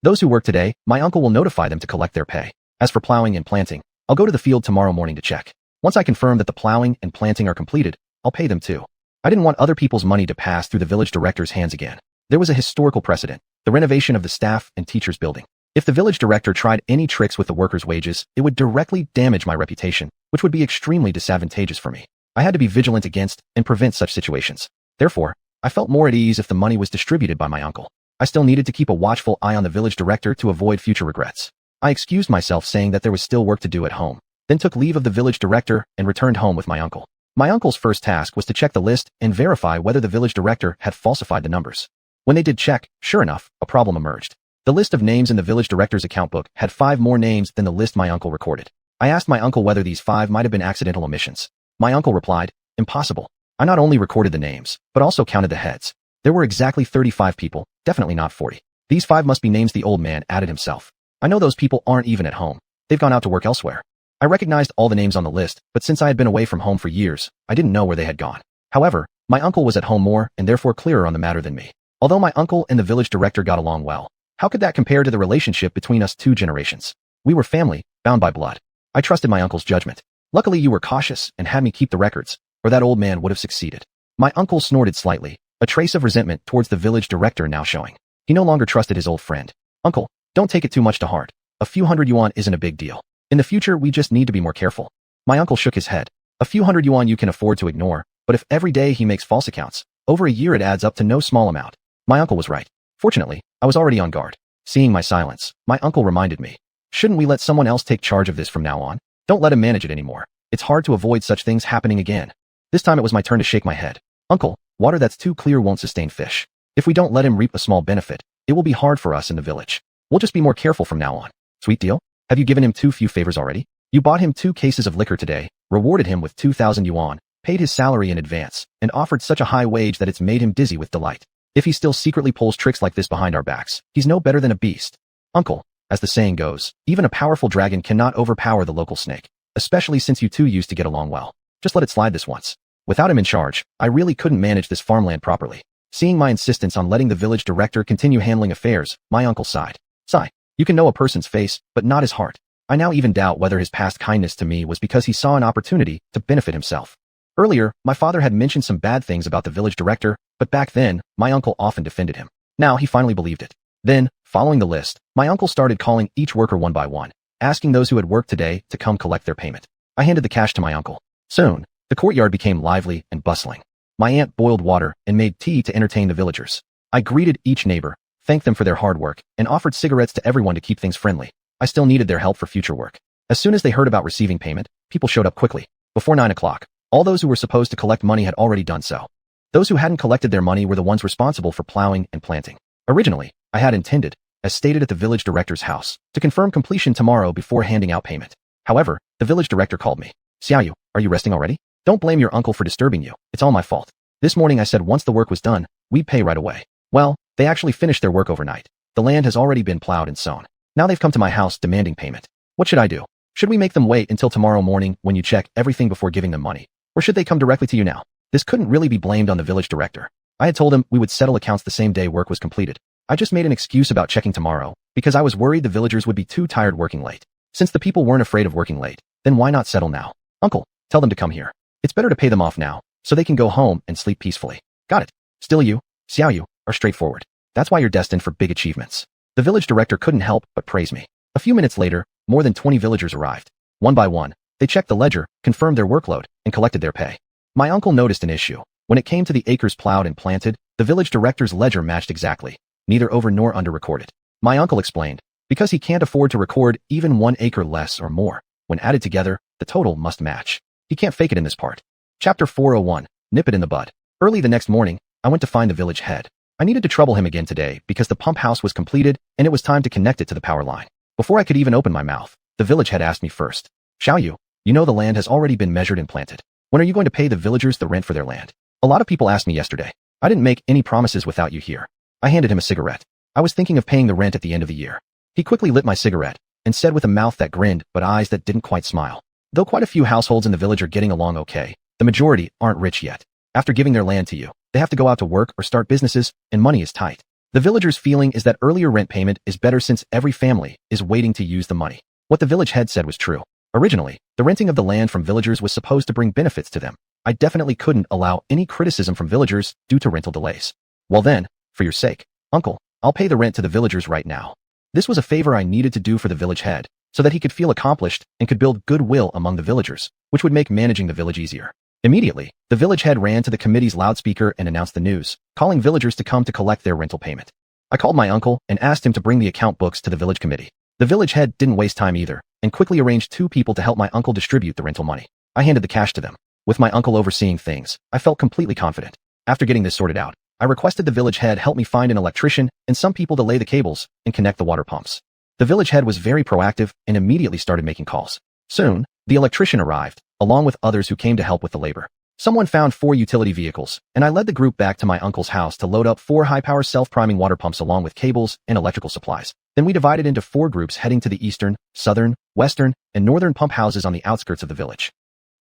"Those who work today, my uncle will notify them to collect their pay. As for plowing and planting, I'll go to the field tomorrow morning to check. Once I confirm that the plowing and planting are completed, I'll pay them too." I didn't want other people's money to pass through the village director's hands again. There was a historical precedent, the renovation of the staff and teachers building. If the village director tried any tricks with the workers' wages, it would directly damage my reputation, which would be extremely disadvantageous for me. I had to be vigilant against and prevent such situations. Therefore, I felt more at ease if the money was distributed by my uncle. I still needed to keep a watchful eye on the village director to avoid future regrets. I excused myself saying that there was still work to do at home, then took leave of the village director and returned home with my uncle. My uncle's first task was to check the list and verify whether the village director had falsified the numbers. When they did check, sure enough, a problem emerged. The list of names in the village director's account book had 5 more names than the list my uncle recorded. I asked my uncle whether these 5 might have been accidental omissions. My uncle replied, "Impossible. I not only recorded the names, but also counted the heads. There were exactly 35 people, definitely not 40. These 5 must be names the old man added himself. I know those people aren't even at home. They've gone out to work elsewhere." I recognized all the names on the list, but since I had been away from home for years, I didn't know where they had gone. However, my uncle was at home more and therefore clearer on the matter than me. Although my uncle and the village director got along well, how could that compare to the relationship between us 2 generations? We were family, bound by blood. I trusted my uncle's judgment. Luckily you were cautious and had me keep the records, or that old man would have succeeded. My uncle snorted slightly, a trace of resentment towards the village director now showing. He no longer trusted his old friend. "Uncle, don't take it too much to heart. A few hundred yuan isn't a big deal. In the future we just need to be more careful." My uncle shook his head. "A few hundred yuan you can afford to ignore, but if every day he makes false accounts, over a year it adds up to no small amount." My uncle was right. Fortunately, I was already on guard. Seeing my silence, my uncle reminded me, "Shouldn't we let someone else take charge of this from now on? Don't let him manage it anymore. It's hard to avoid such things happening again." This time it was my turn to shake my head. "Uncle, water that's too clear won't sustain fish. If we don't let him reap a small benefit, it will be hard for us in the village. We'll just be more careful from now on. Sweet deal? Have you given him too few favors already? You bought him 2 cases of liquor today, rewarded him with 2,000 yuan, paid his salary in advance, and offered such a high wage that it's made him dizzy with delight. If he still secretly pulls tricks like this behind our backs, he's no better than a beast. Uncle, as the saying goes, even a powerful dragon cannot overpower the local snake, especially since you 2 used to get along well. Just let it slide this once." Without him in charge, I really couldn't manage this farmland properly. Seeing my insistence on letting the village director continue handling affairs, my uncle sighed. "Sigh, you can know a person's face, but not his heart. I now even doubt whether his past kindness to me was because he saw an opportunity to benefit himself. Earlier, my father had mentioned some bad things about the village director, but back then, my uncle often defended him. Now he finally believed it. Then, following the list, my uncle started calling each worker one by one, asking those who had worked today to come collect their payment. I handed the cash to my uncle. Soon, the courtyard became lively and bustling. My aunt boiled water and made tea to entertain the villagers. I greeted each neighbor, thanked them for their hard work, and offered cigarettes to everyone to keep things friendly. I still needed their help for future work. As soon as they heard about receiving payment, people showed up quickly. Before 9 o'clock, all those who were supposed to collect money had already done so. Those who hadn't collected their money were the ones responsible for plowing and planting. Originally, I had intended, as stated at the village director's house, to confirm completion tomorrow before handing out payment. However, the village director called me. Xiaoyu, are you resting already? Don't blame your uncle for disturbing you. It's all my fault. This morning I said once the work was done, we'd pay right away. Well, they actually finished their work overnight. The land has already been plowed and sown. Now they've come to my house demanding payment. What should I do? Should we make them wait until tomorrow morning when you check everything before giving them money? Or should they come directly to you now? This couldn't really be blamed on the village director. I had told him we would settle accounts the same day work was completed. I just made an excuse about checking tomorrow, because I was worried the villagers would be too tired working late. Since the people weren't afraid of working late, then why not settle now? Uncle, tell them to come here. It's better to pay them off now, so they can go home and sleep peacefully. Got it. Still you, Xiaoyu, are straightforward. That's why you're destined for big achievements. The village director couldn't help but praise me. A few minutes later, more than 20 villagers arrived. One by one, they checked the ledger, confirmed their workload, and collected their pay. My uncle noticed an issue. When it came to the acres plowed and planted, the village director's ledger matched exactly, neither over nor under recorded. My uncle explained, because he can't afford to record even 1 acre less or more. When added together, the total must match. He can't fake it in this part. Chapter 401, Nip it in the bud. Early the next morning, I went to find the village head. I needed to trouble him again today because the pump house was completed and it was time to connect it to the power line. Before I could even open my mouth, the village head asked me first. Xiaoyu, you know the land has already been measured and planted. When are you going to pay the villagers the rent for their land? A lot of people asked me yesterday. I didn't make any promises without you here. I handed him a cigarette. I was thinking of paying the rent at the end of the year. He quickly lit my cigarette and said with a mouth that grinned but eyes that didn't quite smile. Though quite a few households in the village are getting along okay, the majority aren't rich yet. After giving their land to you, they have to go out to work or start businesses, and money is tight. The villagers' feeling is that earlier rent payment is better since every family is waiting to use the money. What the village head said was true. Originally, the renting of the land from villagers was supposed to bring benefits to them. I definitely couldn't allow any criticism from villagers due to rental delays. Well then, for your sake, uncle, I'll pay the rent to the villagers right now. This was a favor I needed to do for the village head, so that he could feel accomplished and could build goodwill among the villagers, which would make managing the village easier. Immediately, the village head ran to the committee's loudspeaker and announced the news, calling villagers to come to collect their rental payment. I called my uncle and asked him to bring the account books to the village committee. The village head didn't waste time either, and quickly arranged 2 people to help my uncle distribute the rental money. I handed the cash to them. With my uncle overseeing things, I felt completely confident. After getting this sorted out, I requested the village head help me find an electrician and some people to lay the cables and connect the water pumps. The village head was very proactive and immediately started making calls. Soon, the electrician arrived, along with others who came to help with the labor. Someone found 4 utility vehicles, and I led the group back to my uncle's house to load up 4 high-power self-priming water pumps along with cables and electrical supplies. Then we divided into 4 groups heading to the eastern, southern, western, and northern pump houses on the outskirts of the village.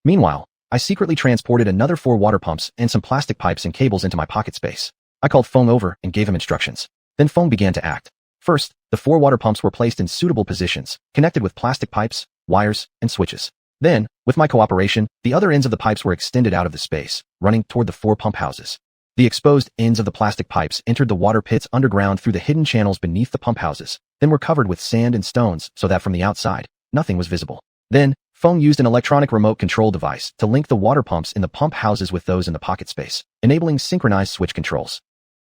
Meanwhile, I secretly transported another 4 water pumps and some plastic pipes and cables into my pocket space. I called Feng over and gave him instructions. Then Feng began to act. First, the 4 water pumps were placed in suitable positions, connected with plastic pipes, wires, and switches. Then, with my cooperation, the other ends of the pipes were extended out of the space, running toward the 4 pump houses. The exposed ends of the plastic pipes entered the water pits underground through the hidden channels beneath the pump houses, then were covered with sand and stones so that from the outside, nothing was visible. Then, Feng used an electronic remote control device to link the water pumps in the pump houses with those in the pocket space, enabling synchronized switch controls.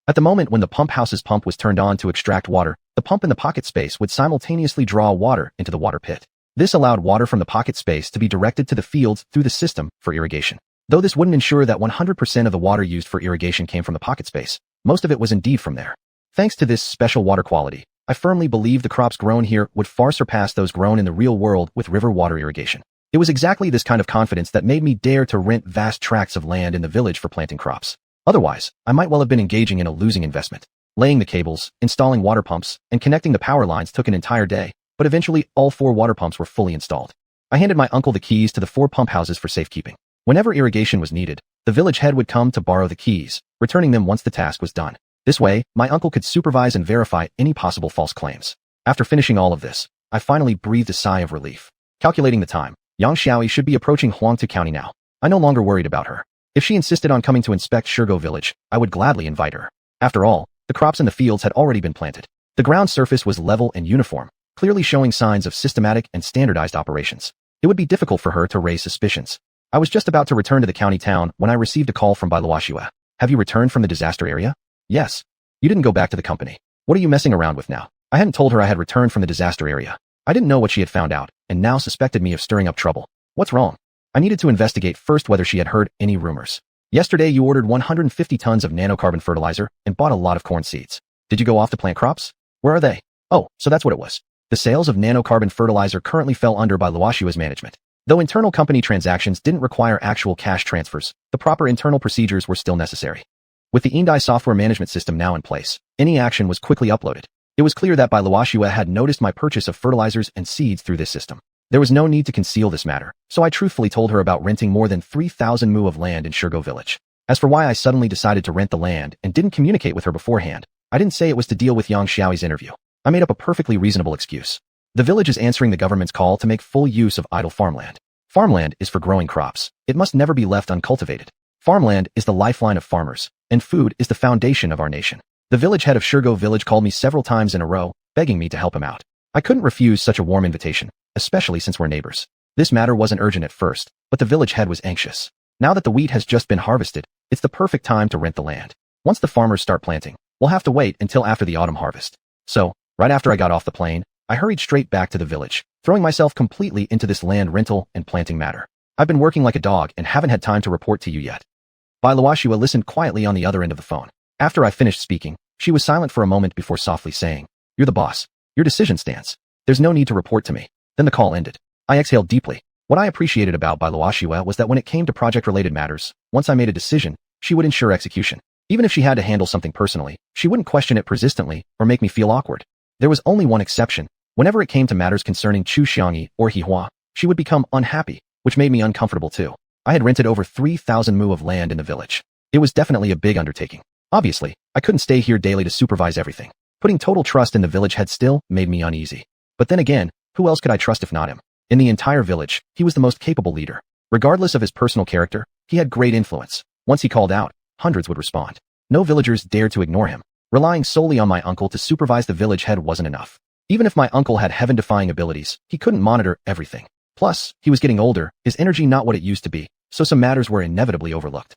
At the moment when the pump house's pump was turned on to extract water, the pump in the pocket space would simultaneously draw water into the water pit. This allowed water from the pocket space to be directed to the fields through the system for irrigation. Though this wouldn't ensure that 100% of the water used for irrigation came from the pocket space, most of it was indeed from there. Thanks to this special water quality, I firmly believe the crops grown here would far surpass those grown in the real world with river water irrigation. It was exactly this kind of confidence that made me dare to rent vast tracts of land in the village for planting crops. Otherwise, I might well have been engaging in a losing investment. Laying the cables, installing water pumps, and connecting the power lines took an entire day, but eventually all 4 water pumps were fully installed. I handed my uncle the keys to the 4 pump houses for safekeeping. Whenever irrigation was needed, the village head would come to borrow the keys, returning them once the task was done. This way, my uncle could supervise and verify any possible false claims. After finishing all of this, I finally breathed a sigh of relief. Calculating the time, Yang Xiaoyi should be approaching Huangtu County now. I no longer worried about her. If she insisted on coming to inspect Shirgo village, I would gladly invite her. After all, the crops in the fields had already been planted. The ground surface was level and uniform, clearly showing signs of systematic and standardized operations. It would be difficult for her to raise suspicions. I was just about to return to the county town when I received a call from Bailuoxue. Have you returned from the disaster area? Yes. You didn't go back to the company. What are you messing around with now? I hadn't told her I had returned from the disaster area. I didn't know what she had found out, and now suspected me of stirring up trouble. What's wrong? I needed to investigate first whether she had heard any rumors. Yesterday you ordered 150 tons of nanocarbon fertilizer and bought a lot of corn seeds. Did you go off to plant crops? Where are they? Oh, so that's what it was. The sales of nanocarbon fertilizer currently fell under by xiuxian's management. Though internal company transactions didn't require actual cash transfers, the proper internal procedures were still necessary. With the Indai software management system now in place, any action was quickly uploaded. It was clear that xiuxian had noticed my purchase of fertilizers and seeds through this system. There was no need to conceal this matter, so I truthfully told her about renting more than 3,000 mu of land in Xiuxian village. As for why I suddenly decided to rent the land and didn't communicate with her beforehand, I didn't say it was to deal with Yang Xiaoi's interview. I made up a perfectly reasonable excuse. The village is answering the government's call to make full use of idle farmland. Farmland is for growing crops. It must never be left uncultivated. Farmland is the lifeline of farmers, and food is the foundation of our nation. The village head of Xiuxian village called me several times in a row, begging me to help him out. I couldn't refuse such a warm invitation, especially since we're neighbors. This matter wasn't urgent at first, but the village head was anxious. Now that the wheat has just been harvested, it's the perfect time to rent the land. Once the farmers start planting, we'll have to wait until after the autumn harvest. So, right after I got off the plane, I hurried straight back to the village, throwing myself completely into this land rental and planting matter. I've been working like a dog and haven't had time to report to you yet. xiuxian listened quietly on the other end of the phone. After I finished speaking, she was silent for a moment before softly saying, "You're the boss. Your decision stands. There's no need to report to me." Then the call ended. I exhaled deeply. What I appreciated about xiuxian was that when it came to project-related matters, once I made a decision, she would ensure execution. Even if she had to handle something personally, she wouldn't question it persistently or make me feel awkward. There was only one exception. Whenever it came to matters concerning xiuxian or Hihua, she would become unhappy, which made me uncomfortable too. I had rented over 3,000 mu of land in the village. It was definitely a big undertaking. Obviously, I couldn't stay here daily to supervise everything. Putting total trust in the village head still made me uneasy. But then again, who else could I trust if not him? In the entire village, he was the most capable leader. Regardless of his personal character, he had great influence. Once he called out, hundreds would respond. No villagers dared to ignore him. Relying solely on my uncle to supervise the village head wasn't enough. Even if my uncle had heaven-defying abilities, he couldn't monitor everything. Plus, he was getting older, his energy not what it used to be, so some matters were inevitably overlooked.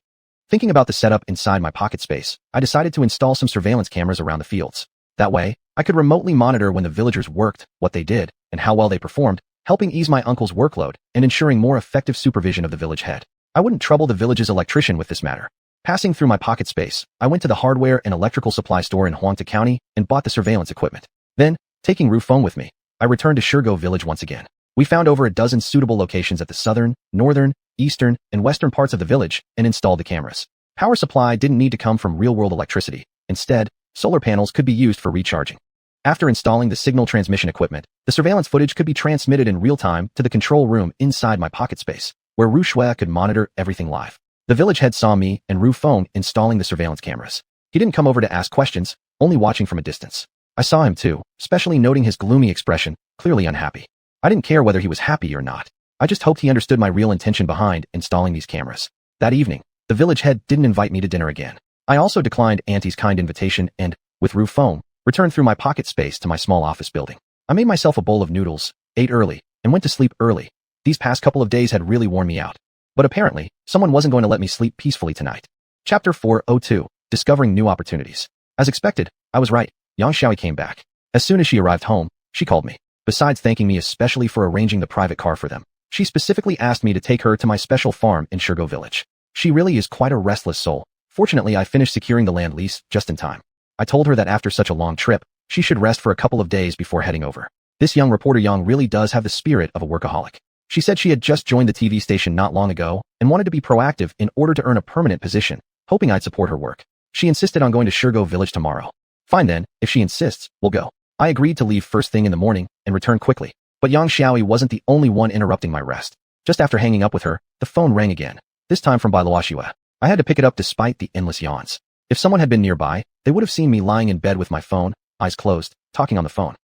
Thinking about the setup inside my pocket space, I decided to install some surveillance cameras around the fields. That way, I could remotely monitor when the villagers worked, what they did, and how well they performed, helping ease my uncle's workload and ensuring more effective supervision of the village head. I wouldn't trouble the village's electrician with this matter. Passing through my pocket space, I went to the hardware and electrical supply store in Huangta County and bought the surveillance equipment. Then, taking Ru Feng with me, I returned to Xiuxian village once again. We found over a dozen suitable locations at the southern, northern, eastern, and western parts of the village and installed the cameras. Power supply didn't need to come from real-world electricity. Instead, solar panels could be used for recharging. After installing the signal transmission equipment, the surveillance footage could be transmitted in real time to the control room inside my pocket space, where Ru Shui could monitor everything live. The village head saw me and Ru Feng installing the surveillance cameras. He didn't come over to ask questions, only watching from a distance. I saw him too, especially noting his gloomy expression, clearly unhappy. I didn't care whether he was happy or not. I just hoped he understood my real intention behind installing these cameras. That evening, the village head didn't invite me to dinner again. I also declined Auntie's kind invitation and, with Ru Feng, returned through my pocket space to my small office building. I made myself a bowl of noodles, ate early, and went to sleep early. These past couple of days had really worn me out. But apparently, someone wasn't going to let me sleep peacefully tonight. Chapter 402, Discovering New Opportunities. As expected, I was right. Yang Xiaoi came back. As soon as she arrived home, she called me. Besides thanking me especially for arranging the private car for them, she specifically asked me to take her to my special farm in Xiuxian village. She really is quite a restless soul. Fortunately, I finished securing the land lease just in time. I told her that after such a long trip, she should rest for a couple of days before heading over. This young reporter Yang really does have the spirit of a workaholic. She said she had just joined the TV station not long ago and wanted to be proactive in order to earn a permanent position, hoping I'd support her work. She insisted on going to Xiuxian village tomorrow. Fine then, if she insists, we'll go. I agreed to leave first thing in the morning and return quickly. But Yang Xiaoi wasn't the only one interrupting my rest. Just after hanging up with her, the phone rang again, this time from xiuxian. I had to pick it up despite the endless yawns. If someone had been nearby, they would have seen me lying in bed with my phone, eyes closed, talking on the phone.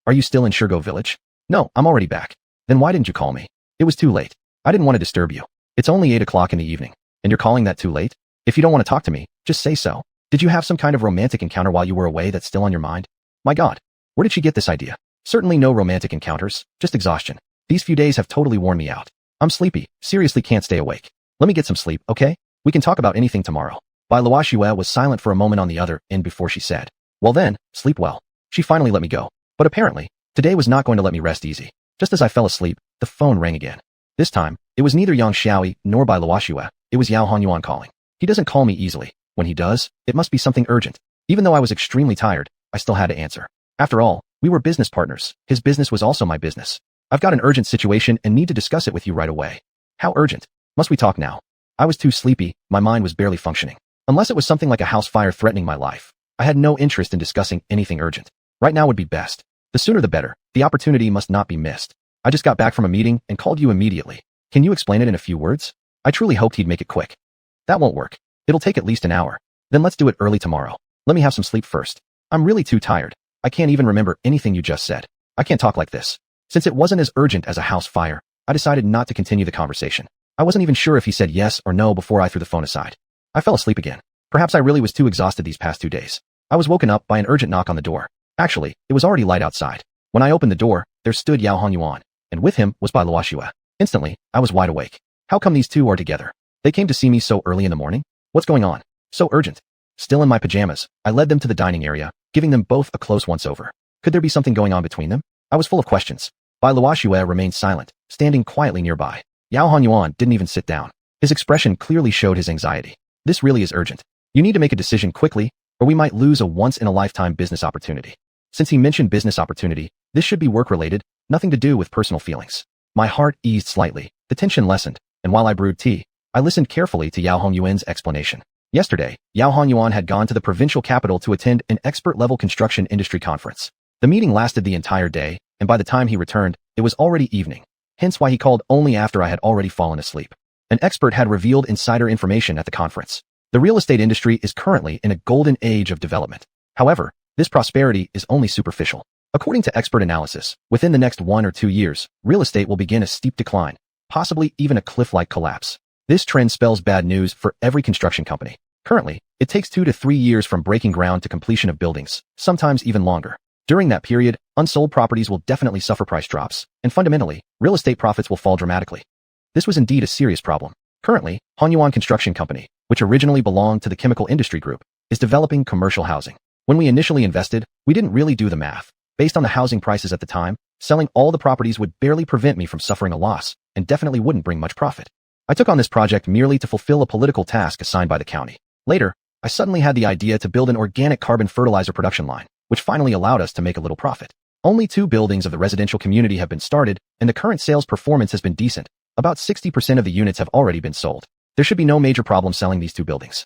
Are you still in Xiuxian village? No, I'm already back. Then why didn't you call me? It was too late. I didn't want to disturb you. It's only 8 o'clock in the evening, and you're calling that too late? If you don't want to talk to me, just say so. Did you have some kind of romantic encounter while you were away that's still on your mind? My God, where did she get this idea? Certainly no romantic encounters, just exhaustion. These few days have totally worn me out. I'm sleepy, seriously can't stay awake. Let me get some sleep, okay? We can talk about anything tomorrow. xiuxian was silent for a moment on the other end before she said, well then, sleep well. She finally let me go. But apparently, Today was not going to let me rest easy. Just as I fell asleep, the phone rang again. This time, it was neither Yang Xiaoi nor by Luoxue, it was Yao Honyuan calling. He doesn't call me easily. When he does, it must be something urgent. Even though I was extremely tired, I still had to answer. After all, we were business partners. His business was also my business. I've got an urgent situation and need to discuss it with you right away. How urgent? Must we talk now? I was too sleepy, my mind was barely functioning. Unless it was something like a house fire threatening my life, I had no interest in discussing anything urgent. Right now would be best. The sooner the better. The opportunity must not be missed. I just got back from a meeting and called you immediately. Can you explain it in a few words? I truly hoped he'd make it quick. That won't work. It'll take at least an hour. Then let's do it early tomorrow. Let me have some sleep first. I'm really too tired. I can't even remember anything you just said. I can't talk like this. Since it wasn't as urgent as a house fire, I decided not to continue the conversation. I wasn't even sure if he said yes or no before I threw the phone aside. I fell asleep again. Perhaps I really was too exhausted these past 2 days. I was woken up by an urgent knock on the door. Actually, it was already light outside. When I opened the door, there stood Yao Honyuan, and with him was Bai Luoxue. Instantly, I was wide awake. How come these two are together? They came to see me so early in the morning? What's going on? So urgent. Still in my pajamas, I led them to the dining area, giving them both a close once-over. Could there be something going on between them? I was full of questions. Bai Luoxue remained silent, standing quietly nearby. Yao Honyuan didn't even sit down. His expression clearly showed his anxiety. This really is urgent. You need to make a decision quickly, or we might lose a once-in-a-lifetime business opportunity. Since he mentioned business opportunity, this should be work-related, nothing to do with personal feelings. My heart eased slightly, the tension lessened, and while I brewed tea, I listened carefully to Yao Honyuan's explanation. Yesterday, Yao Honyuan had gone to the provincial capital to attend an expert-level construction industry conference. The meeting lasted the entire day, and by the time he returned, it was already evening. Hence why he called only after I had already fallen asleep. An expert had revealed insider information at the conference. The real estate industry is currently in a golden age of development. However, this prosperity is only superficial. According to expert analysis, within the next 1 or 2 years, real estate will begin a steep decline, possibly even a cliff-like collapse. This trend spells bad news for every construction company. Currently, it takes 2 to 3 years from breaking ground to completion of buildings, sometimes even longer. During that period, unsold properties will definitely suffer price drops, and fundamentally, real estate profits will fall dramatically. This was indeed a serious problem. Currently, Xuanhuan Construction Company, which originally belonged to the chemical industry group, is developing commercial housing. When we initially invested, we didn't really do the math. Based on the housing prices at the time, selling all the properties would barely prevent me from suffering a loss, and definitely wouldn't bring much profit. I took on this project merely to fulfill a political task assigned by the county. Later, I suddenly had the idea to build an organic carbon fertilizer production line, which finally allowed us to make a little profit. Only 2 buildings of the residential community have been started, and the current sales performance has been decent. About 60% of the units have already been sold. There should be no major problem selling these 2 buildings.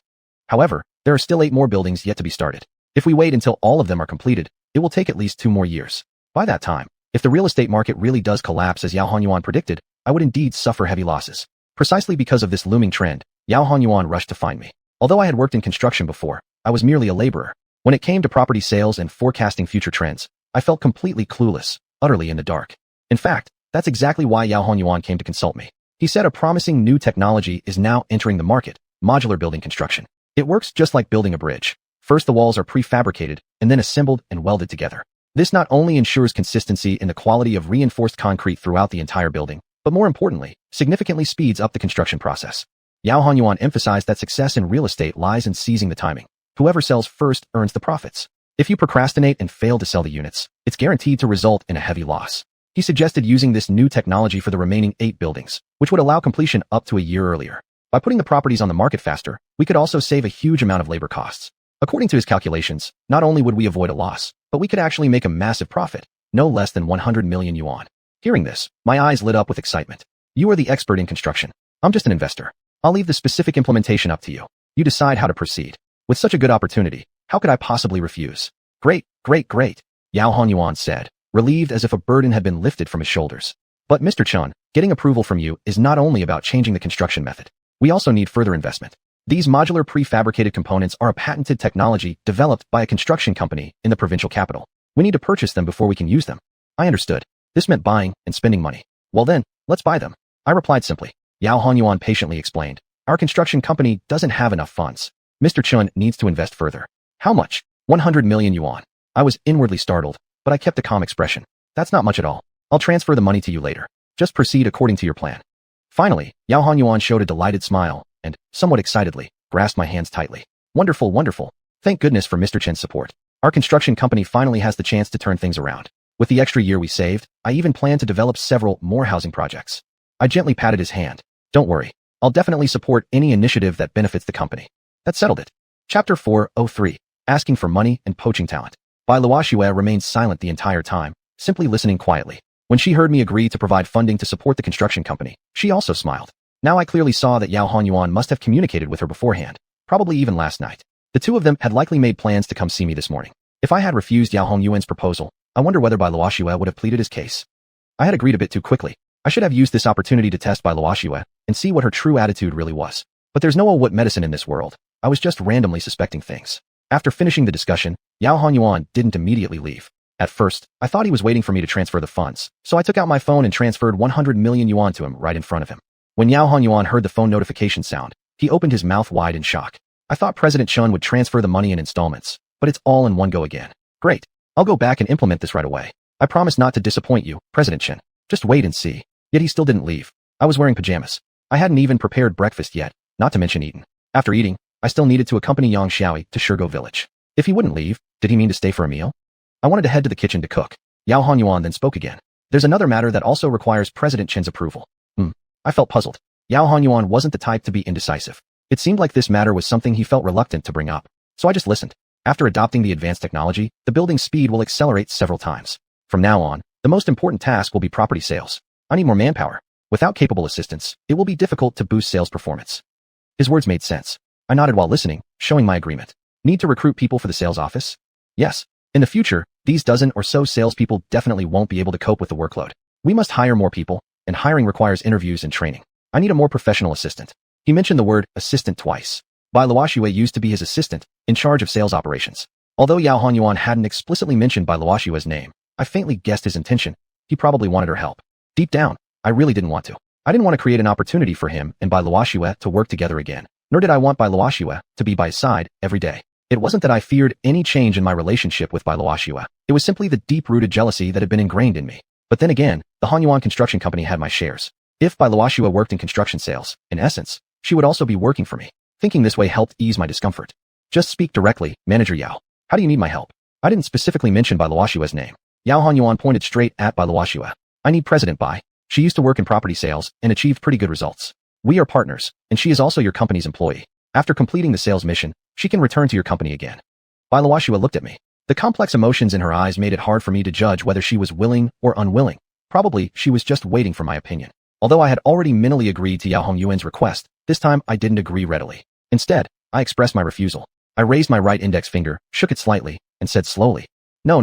However, there are still 8 more buildings yet to be started. If we wait until all of them are completed, it will take at least 2 more years. By that time, if the real estate market really does collapse as Yao Honyuan predicted, I would indeed suffer heavy losses. Precisely because of this looming trend, Yao Honyuan rushed to find me. Although I had worked in construction before, I was merely a laborer. When it came to property sales and forecasting future trends, I felt completely clueless, utterly in the dark. In fact, that's exactly why Yao Honyuan came to consult me. He said a promising new technology is now entering the market, modular building construction. It works just like building a bridge. First the walls are prefabricated, and then assembled and welded together. This not only ensures consistency in the quality of reinforced concrete throughout the entire building, but more importantly, significantly speeds up the construction process. Yao Honyuan emphasized that success in real estate lies in seizing the timing. Whoever sells first earns the profits. If you procrastinate and fail to sell the units, it's guaranteed to result in a heavy loss. He suggested using this new technology for the remaining 8 buildings, which would allow completion up to a year earlier. By putting the properties on the market faster, we could also save a huge amount of labor costs. According to his calculations, not only would we avoid a loss, but we could actually make a massive profit, no less than 100 million yuan. Hearing this, my eyes lit up with excitement. You are the expert in construction. I'm just an investor. I'll leave the specific implementation up to you. You decide how to proceed. With such a good opportunity, how could I possibly refuse? Great, great, great, Yao Honyuan said, relieved as if a burden had been lifted from his shoulders. But Mr. Chen, getting approval from you is not only about changing the construction method. We also need further investment. These modular prefabricated components are a patented technology developed by a construction company in the provincial capital. We need to purchase them before we can use them. I understood. This meant buying and spending money. Well then, let's buy them. I replied simply. Yao Honyuan patiently explained. Our construction company doesn't have enough funds. Mr. Chun needs to invest further. How much? 100 million yuan. I was inwardly startled, but I kept a calm expression. That's not much at all. I'll transfer the money to you later. Just proceed according to your plan. Finally, Yao Honyuan showed a delighted smile and, somewhat excitedly, grasped my hands tightly. Wonderful, wonderful. Thank goodness for Mr. Chen's support. Our construction company finally has the chance to turn things around. With the extra year we saved, I even plan to develop several more housing projects. I gently patted his hand. Don't worry. I'll definitely support any initiative that benefits the company. That settled it. Chapter 403. Asking for money and poaching talent. Bai Luoxue remained silent the entire time, simply listening quietly. When she heard me agree to provide funding to support the construction company, she also smiled. Now I clearly saw that Xuanhuan must have communicated with her beforehand, probably even last night. The two of them had likely made plans to come see me this morning. If I had refused Xuanhuan's proposal, I wonder whether Bai Luoxue would have pleaded his case. I had agreed a bit too quickly. I should have used this opportunity to test Bai Luoxue and see what her true attitude really was. But there's no what medicine in this world. I was just randomly suspecting things. After finishing the discussion, Xuanhuan didn't immediately leave. At first, I thought he was waiting for me to transfer the funds, so I took out my phone and transferred 100 million yuan to him right in front of him. When Xuanhuan heard the phone notification sound, he opened his mouth wide in shock. I thought President Chen would transfer the money in installments, but it's all in one go again. Great. I'll go back and implement this right away. I promise not to disappoint you, President Chen. Just wait and see. Yet he still didn't leave. I was wearing pajamas. I hadn't even prepared breakfast yet, not to mention eaten. After eating, I still needed to accompany Yang Xiaoi to Shirgo village. If he wouldn't leave, did he mean to stay for a meal? I wanted to head to the kitchen to cook. Xuanhuan then spoke again. There's another matter that also requires President Chen's approval. I felt puzzled. Xuanhuan wasn't the type to be indecisive. It seemed like this matter was something he felt reluctant to bring up. So I just listened. After adopting the advanced technology, the building speed will accelerate several times. From now on, the most important task will be property sales. I need more manpower. Without capable assistance, it will be difficult to boost sales performance. His words made sense. I nodded while listening, showing my agreement. Need to recruit people for the sales office? Yes. In the future, these dozen or so salespeople definitely won't be able to cope with the workload. We must hire more people, and hiring requires interviews and training. I need a more professional assistant. He mentioned the word assistant twice. Bai Luoxue used to be his assistant, in charge of sales operations. Although Xuanhuan hadn't explicitly mentioned Bai Luoxue's name, I faintly guessed his intention. He probably wanted her help. Deep down, I really didn't want to. I didn't want to create an opportunity for him and Bai Luoxue to work together again. Nor did I want Bai Luoxue to be by his side every day. It wasn't that I feared any change in my relationship with Bai Luoxue. It was simply the deep-rooted jealousy that had been ingrained in me. But then again, the Xuanhuan construction company had my shares. If Bai Luoxue worked in construction sales, in essence, she would also be working for me. Thinking this way helped ease my discomfort. Just speak directly, Manager Yao. How do you need my help? I didn't specifically mention Bai Luoxue's name. Xuanhuan pointed straight at Bai Luoxue. I need President Bai. She used to work in property sales and achieved pretty good results. We are partners, and she is also your company's employee. After completing the sales mission, she can return to your company again. Bai Luoxue looked at me. The complex emotions in her eyes made it hard for me to judge whether she was willing or unwilling. Probably, she was just waiting for my opinion. Although I had already mentally agreed to Xuanhuan's request, this time I didn't agree readily. Instead, I expressed my refusal. I raised my right index finger, shook it slightly, and said slowly, No.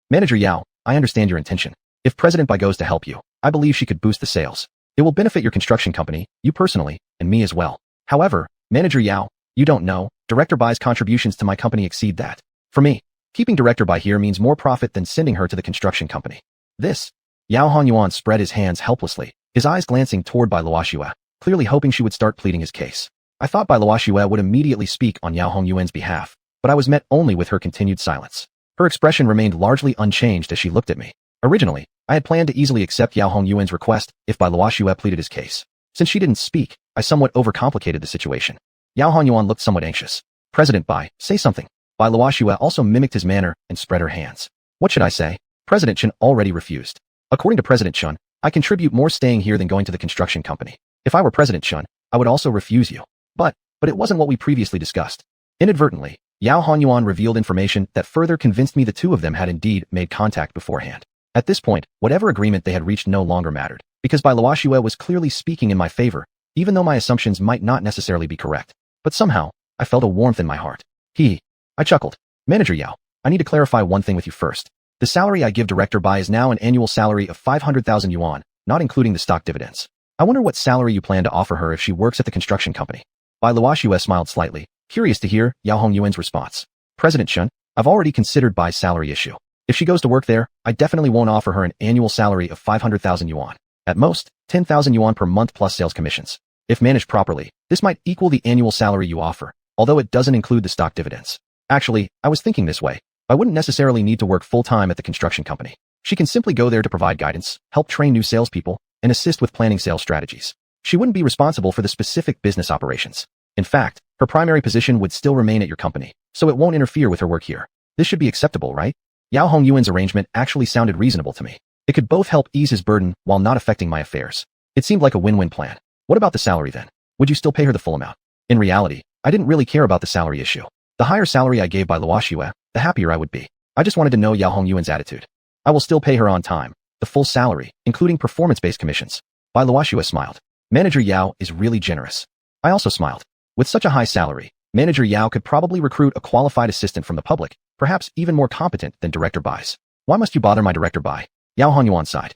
Manager Yao, I understand your intention. If President Bai goes to help you, I believe she could boost the sales. It will benefit your construction company, you personally, and me as well. However, Manager Yao, you don't know, Director Bai's contributions to my company exceed that. For me, keeping Director Bai here means more profit than sending her to the construction company. This. Xuanhuan spread his hands helplessly, his eyes glancing toward Bai Luoxue, clearly hoping she would start pleading his case. I thought Bai Luoxue would immediately speak on Xuanhuan's behalf, but I was met only with her continued silence. Her expression remained largely unchanged as she looked at me. Originally, I had planned to easily accept Xuanhuan's request if Bai Luoxue pleaded his case. Since she didn't speak, I somewhat overcomplicated the situation. Xuanhuan looked somewhat anxious. President Bai, say something. Bai Luoxue also mimicked his manner and spread her hands. What should I say? President Chen already refused. According to President Chen, I contribute more staying here than going to the construction company. If I were President Chen, I would also refuse you. But it wasn't what we previously discussed. Inadvertently, Xuanhuan revealed information that further convinced me the two of them had indeed made contact beforehand. At this point, whatever agreement they had reached no longer mattered, because Bai Luoxue was clearly speaking in my favor, even though my assumptions might not necessarily be correct. But somehow, I felt a warmth in my heart. I chuckled. Manager Yao, I need to clarify one thing with you first. The salary I give Director Bai is now an annual salary of 500,000 yuan, not including the stock dividends. I wonder what salary you plan to offer her if she works at the construction company. Bai Luoxue smiled slightly, curious to hear Xuanhuan's response. President Chen, I've already considered Bai's salary issue. If she goes to work there, I definitely won't offer her an annual salary of 500,000 yuan. At most, 10,000 yuan per month plus sales commissions. If managed properly, this might equal the annual salary you offer, although it doesn't include the stock dividends. Actually, I was thinking this way. I wouldn't necessarily need to work full-time at the construction company. She can simply go there to provide guidance, help train new salespeople, and assist with planning sales strategies. She wouldn't be responsible for the specific business operations. In fact, her primary position would still remain at your company, so it won't interfere with her work here. This should be acceptable, right? Yao Hongyuan's arrangement actually sounded reasonable to me. It could both help ease his burden while not affecting my affairs. It seemed like a win-win plan. What about the salary then? Would you still pay her the full amount? In reality, I didn't really care about the salary issue. The higher salary I gave by Luoxue, the happier I would be. I just wanted to know Yao Hongyuan's attitude. I will still pay her on time, the full salary, including performance-based commissions. Bai Luoxue smiled. Manager Yao is really generous. I also smiled. With such a high salary, Manager Yao could probably recruit a qualified assistant from the public, perhaps even more competent than Director Bai's. Why must you bother my Director Bai? Yao Hongyuan sighed.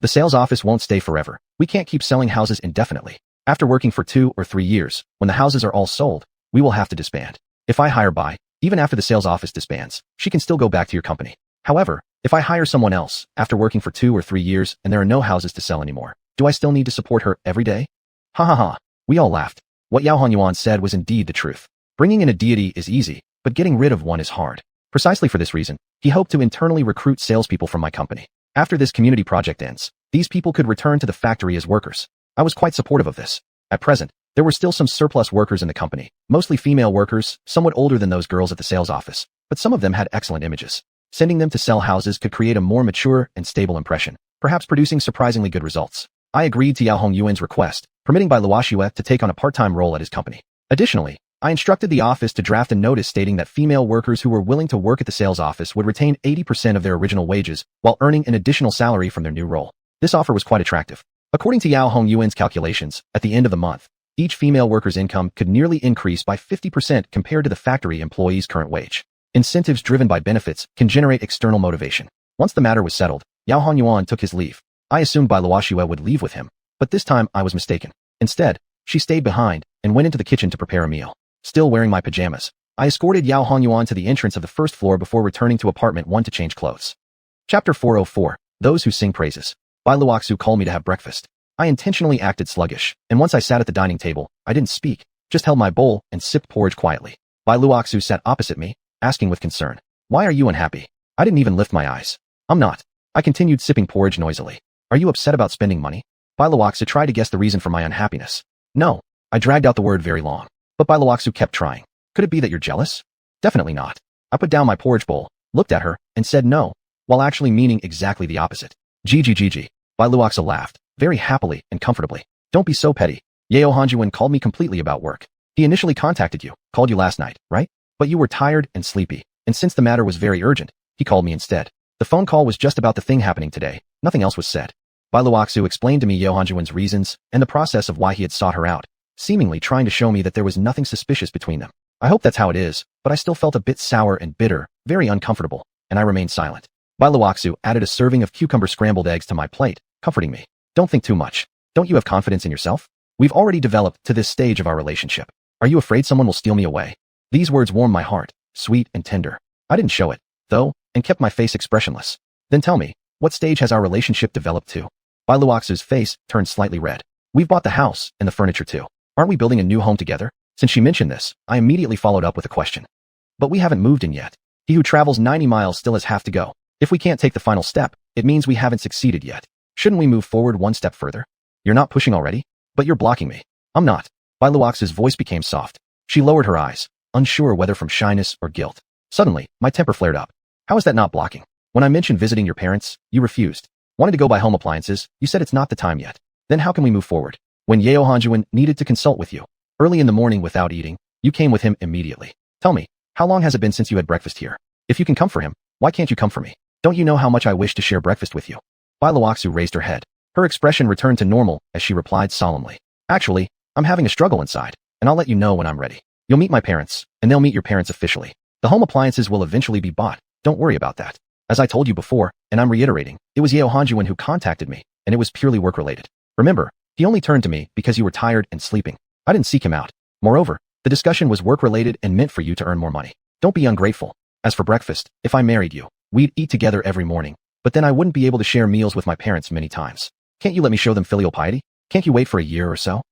The sales office won't stay forever. We can't keep selling houses indefinitely. After working for 2 or 3 years, when the houses are all sold, we will have to disband. If I hire Bai, even after the sales office disbands, she can still go back to your company. However, if I hire someone else, after working for 2 or 3 years and there are no houses to sell anymore, do I still need to support her every day? Ha ha ha. We all laughed. What Yao Hongyuan said was indeed the truth. Bringing in a deity is easy, but getting rid of one is hard. Precisely for this reason, he hoped to internally recruit salespeople from my company. After this community project ends, these people could return to the factory as workers. I was quite supportive of this. At present, there were still some surplus workers in the company, mostly female workers, somewhat older than those girls at the sales office, but some of them had excellent images. Sending them to sell houses could create a more mature and stable impression, perhaps producing surprisingly good results. I agreed to Yao Hongyuan's request, permitting Bai Luoxue to take on a part-time role at his company. Additionally, I instructed the office to draft a notice stating that female workers who were willing to work at the sales office would retain 80% of their original wages while earning an additional salary from their new role. This offer was quite attractive. According to Yao Hongyuan's calculations, at the end of the month, each female worker's income could nearly increase by 50% compared to the factory employee's current wage. Incentives driven by benefits can generate external motivation. Once the matter was settled, Yao Hongyuan took his leave. I assumed Bai Luoxue would leave with him, but this time I was mistaken. Instead, she stayed behind and went into the kitchen to prepare a meal. Still wearing my pajamas, I escorted Yao Hongyuan to the entrance of the first floor before returning to apartment 1 to change clothes. Chapter 404. Those Who Sing Praises. Bai Luoxue called me to have breakfast. I intentionally acted sluggish, and once I sat at the dining table, I didn't speak, just held my bowl and sipped porridge quietly. Bai Luoxue sat opposite me, asking with concern, "Why are you unhappy?" I didn't even lift my eyes. "I'm not." I continued sipping porridge noisily. "Are you upset about spending money?" Bai Luoxue tried to guess the reason for my unhappiness. "No." I dragged out the word very long. But Bai Luoxue kept trying. "Could it be that you're jealous?" "Definitely not." I put down my porridge bowl, looked at her, and said no, while actually meaning exactly the opposite. "Gg. Bai Luoxue laughed, very happily and comfortably. "Don't be so petty. Yao Hongyuan called me completely about work. He initially contacted you, called you last night, right? But you were tired and sleepy, and since the matter was very urgent, he called me instead. The phone call was just about the thing happening today, nothing else was said." Bai Luoxue explained to me Yao Hongyuan's reasons and the process of why he had sought her out, seemingly trying to show me that there was nothing suspicious between them. I hope that's how it is, but I still felt a bit sour and bitter, very uncomfortable, and I remained silent. Bai Luoxue added a serving of cucumber scrambled eggs to my plate, comforting me. "Don't think too much. Don't you have confidence in yourself? We've already developed to this stage of our relationship. Are you afraid someone will steal me away?" These words warmed my heart, sweet and tender. I didn't show it, though, and kept my face expressionless. "Then tell me, what stage has our relationship developed to?" Bai Luoxue's face turned slightly red. "We've bought the house and the furniture too. Aren't we building a new home together?" Since she mentioned this, I immediately followed up with a question. "But we haven't moved in yet. He who travels 90 miles still has half to go. If we can't take the final step, it means we haven't succeeded yet. Shouldn't we move forward one step further?" "You're not pushing already? But you're blocking me." "I'm not." Bai Luoxue's voice became soft. She lowered her eyes, unsure whether from shyness or guilt. Suddenly, my temper flared up. "How is that not blocking? When I mentioned visiting your parents, you refused. Wanted to go buy home appliances, you said it's not the time yet. Then how can we move forward? When Yao Hongyuan needed to consult with you, early in the morning without eating, you came with him immediately. Tell me, how long has it been since you had breakfast here? If you can come for him, why can't you come for me? Don't you know how much I wish to share breakfast with you?" Bai Luoxue raised her head. Her expression returned to normal as she replied solemnly. "Actually, I'm having a struggle inside, and I'll let you know when I'm ready. You'll meet my parents, and they'll meet your parents officially. The home appliances will eventually be bought, don't worry about that. As I told you before, and I'm reiterating, it was Yao Hongyuan who contacted me, and it was purely work-related. Remember, he only turned to me because you were tired and sleeping. I didn't seek him out. Moreover, the discussion was work-related and meant for you to earn more money. Don't be ungrateful. As for breakfast, if I married you, we'd eat together every morning, but then I wouldn't be able to share meals with my parents many times. Can't you let me show them filial piety? Can't you wait for a year or so?"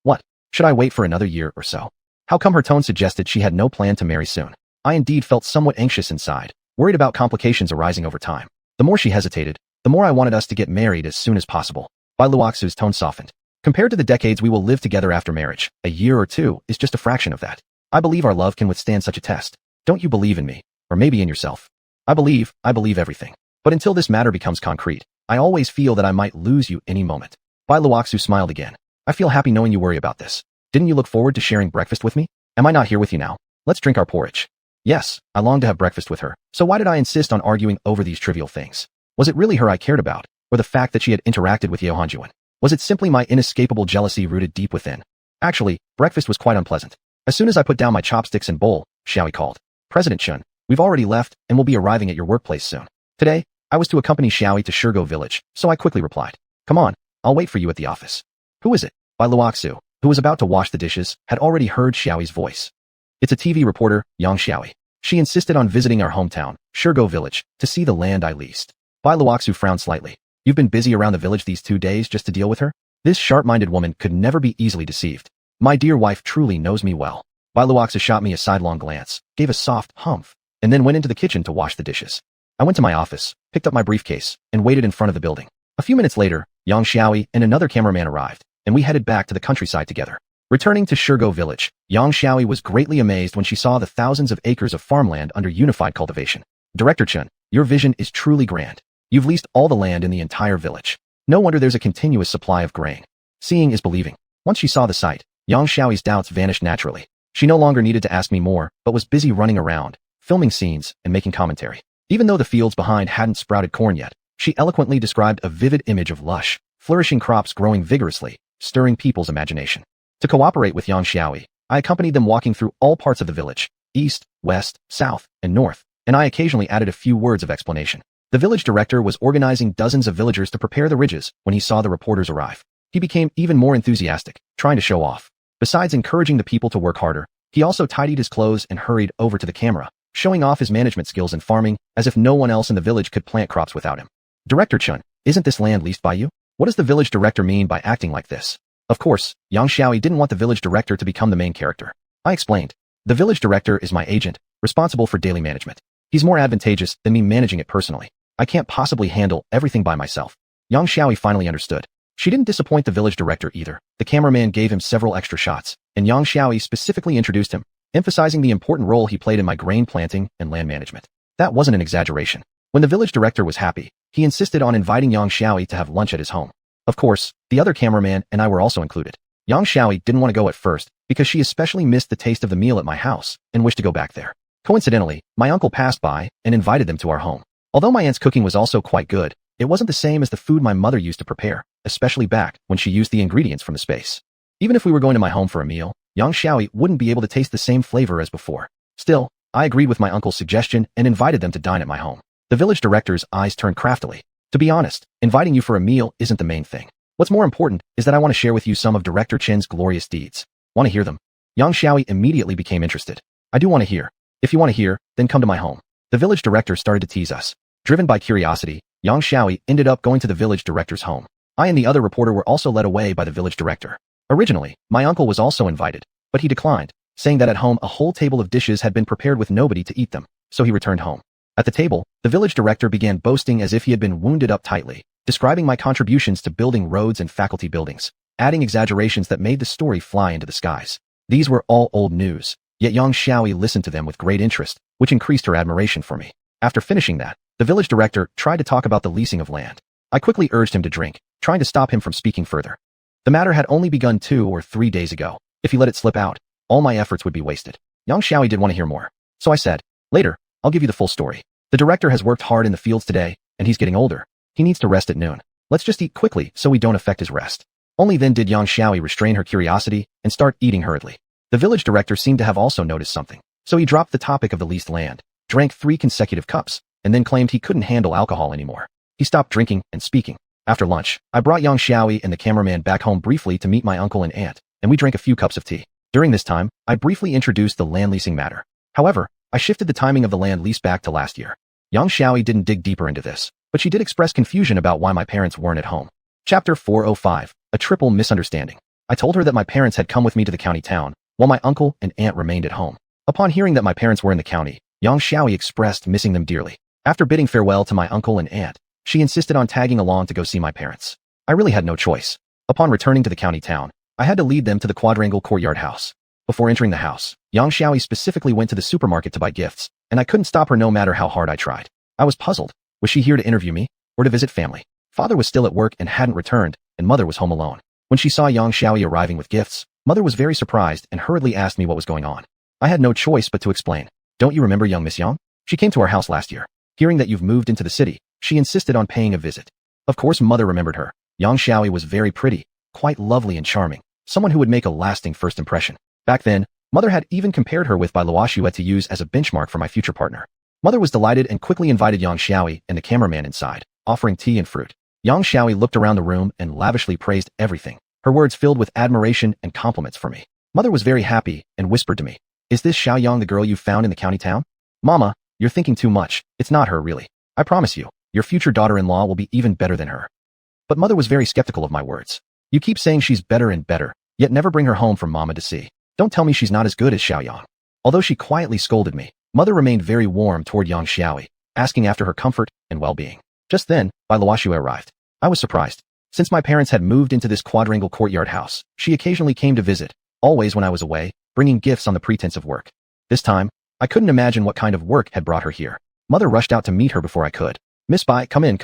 "What? Should I wait for another year or so?" How come her tone suggested she had no plan to marry soon? I indeed felt somewhat anxious inside, worried about complications arising over time. The more she hesitated, the more I wanted us to get married as soon as possible. Bai Luoxue's tone softened. "Compared to the decades we will live together after marriage, a year or two is just a fraction of that. I believe our love can withstand such a test. Don't you believe in me, or maybe in yourself?" I believe everything. But until this matter becomes concrete, I always feel that I might lose you any moment. Bai Luoxu smiled again. I feel happy knowing you worry about this. Didn't you look forward to sharing breakfast with me? Am I not here with you now? Let's drink our porridge. Yes, I long to have breakfast with her. So why did I insist on arguing over these trivial things? Was it really her I cared about, or the fact that she had interacted with xiuxian? Was it simply my inescapable jealousy rooted deep within? Actually, breakfast was quite unpleasant. As soon as I put down my chopsticks and bowl, Xiaoi called. President Chun, we've already left and will be arriving at your workplace soon. Today, I was to accompany Xiaoi to Shirgo village, so I quickly replied. Come on, I'll wait for you at the office. Who is it? Bai Luoxu, who was about to wash the dishes, had already heard Xiaoi's voice. It's a TV reporter, Yang Xiaoi. She insisted on visiting our hometown, Shirgo village, to see the land I leased. Bai Luoxu frowned slightly. You've been busy around the village these 2 days just to deal with her? This sharp-minded woman could never be easily deceived. My dear wife truly knows me well. Bai Luoxu shot me a sidelong glance, gave a soft humph, and then went into the kitchen to wash the dishes. I went to my office, picked up my briefcase, and waited in front of the building. A few minutes later, Yang Xiaoi and another cameraman arrived, and we headed back to the countryside together. Returning to Shirgo village, Yang Xiaoi was greatly amazed when she saw the thousands of acres of farmland under unified cultivation. Director Chun, your vision is truly grand. You've leased all the land in the entire village. No wonder there's a continuous supply of grain. Seeing is believing. Once she saw the site, Yang Xiaoi's doubts vanished naturally. She no longer needed to ask me more, but was busy running around, filming scenes, and making commentary. Even though the fields behind hadn't sprouted corn yet, she eloquently described a vivid image of lush, flourishing crops growing vigorously, stirring people's imagination. To cooperate with Yang Xiaoi, I accompanied them walking through all parts of the village, east, west, south, and north, and I occasionally added a few words of explanation. The village director was organizing dozens of villagers to prepare the ridges when he saw the reporters arrive. He became even more enthusiastic, trying to show off. Besides encouraging the people to work harder, he also tidied his clothes and hurried over to the camera, showing off his management skills in farming as if no one else in the village could plant crops without him. Director Chun, isn't this land leased by you? What does the village director mean by acting like this? Of course, Yang Xiaoi didn't want the village director to become the main character. I explained. The village director is my agent, responsible for daily management. He's more advantageous than me managing it personally. I can't possibly handle everything by myself. Yang Xiaoi finally understood. She didn't disappoint the village director either. The cameraman gave him several extra shots, and Yang Xiaoi specifically introduced him, emphasizing the important role he played in my grain planting and land management. That wasn't an exaggeration. When the village director was happy, he insisted on inviting Yang Xiaoi to have lunch at his home. Of course, the other cameraman and I were also included. Yang Xiaoi didn't want to go at first because she especially missed the taste of the meal at my house and wished to go back there. Coincidentally, my uncle passed by and invited them to our home. Although my aunt's cooking was also quite good, it wasn't the same as the food my mother used to prepare, especially back when she used the ingredients from the space. Even if we were going to my home for a meal, Yang Xiaoi wouldn't be able to taste the same flavor as before. Still, I agreed with my uncle's suggestion and invited them to dine at my home. The village director's eyes turned craftily. To be honest, inviting you for a meal isn't the main thing. What's more important is that I want to share with you some of Director Chen's glorious deeds. Want to hear them? Yang Xiaoi immediately became interested. I do want to hear. If you want to hear, then come to my home. The village director started to tease us. Driven by curiosity, Yang Xiaoi ended up going to the village director's home. I and the other reporter were also led away by the village director. Originally, my uncle was also invited, but he declined, saying that at home a whole table of dishes had been prepared with nobody to eat them, so he returned home. At the table, the village director began boasting as if he had been wounded up tightly, describing my contributions to building roads and faculty buildings, adding exaggerations that made the story fly into the skies. These were all old news, yet Yang Xiaoi listened to them with great interest, which increased her admiration for me. After finishing that, the village director tried to talk about the leasing of land. I quickly urged him to drink, trying to stop him from speaking further. The matter had only begun 2 or 3 days ago. If he let it slip out, all my efforts would be wasted. Yang Xiaoi did want to hear more. So I said, later, I'll give you the full story. The director has worked hard in the fields today, and he's getting older. He needs to rest at noon. Let's just eat quickly so we don't affect his rest. Only then did Yang Xiaoi restrain her curiosity and start eating hurriedly. The village director seemed to have also noticed something, so he dropped the topic of the leased land, drank 3 consecutive cups, and then claimed he couldn't handle alcohol anymore. He stopped drinking and speaking. After lunch, I brought Yang Xiaoi and the cameraman back home briefly to meet my uncle and aunt, and we drank a few cups of tea. During this time, I briefly introduced the land leasing matter. However, I shifted the timing of the land lease back to last year. Yang Xiaoi didn't dig deeper into this, but she did express confusion about why my parents weren't at home. Chapter 405, A Triple Misunderstanding. I told her that my parents had come with me to the county town, while my uncle and aunt remained at home. Upon hearing that my parents were in the county, Yang Xiaoi expressed missing them dearly. After bidding farewell to my uncle and aunt, she insisted on tagging along to go see my parents. I really had no choice. Upon returning to the county town, I had to lead them to the quadrangle courtyard house. Before entering the house, Yang Xiaoi specifically went to the supermarket to buy gifts, and I couldn't stop her no matter how hard I tried. I was puzzled. Was she here to interview me, or to visit family? Father was still at work and hadn't returned, and mother was home alone. When she saw xiaoxian arriving with gifts, mother was very surprised and hurriedly asked me what was going on. I had no choice but to explain. Don't you remember young Miss Yang? She came to our house last year. Hearing that you've moved into the city, she insisted on paying a visit. Of course mother remembered her. Xiaoxian was very pretty, quite lovely and charming, someone who would make a lasting first impression. Back then, mother had even compared her with Bai Luoxue to use as a benchmark for my future partner. Mother was delighted and quickly invited Yang Xiaoyi and the cameraman inside, offering tea and fruit. Yang Xiaoyi looked around the room and lavishly praised everything, her words filled with admiration and compliments for me. Mother was very happy and whispered to me, "Is this Xiao Yang the girl you found in the county town?" "Mama, you're thinking too much. It's not her really. I promise you, your future daughter-in-law will be even better than her." But mother was very skeptical of my words. "You keep saying she's better and better, yet never bring her home for mama to see. Don't tell me she's not as good as Xiao Yang." Although she quietly scolded me, mother remained very warm toward Yang Xiaoyi, asking after her comfort and well-being. Just then, Bai Luoxue arrived. I was surprised. Since my parents had moved into this quadrangle courtyard house, she occasionally came to visit, always when I was away, bringing gifts on the pretense of work. This time, I couldn't imagine what kind of work had brought her here. Mother rushed out to meet her before I could. "Miss Bai, come in,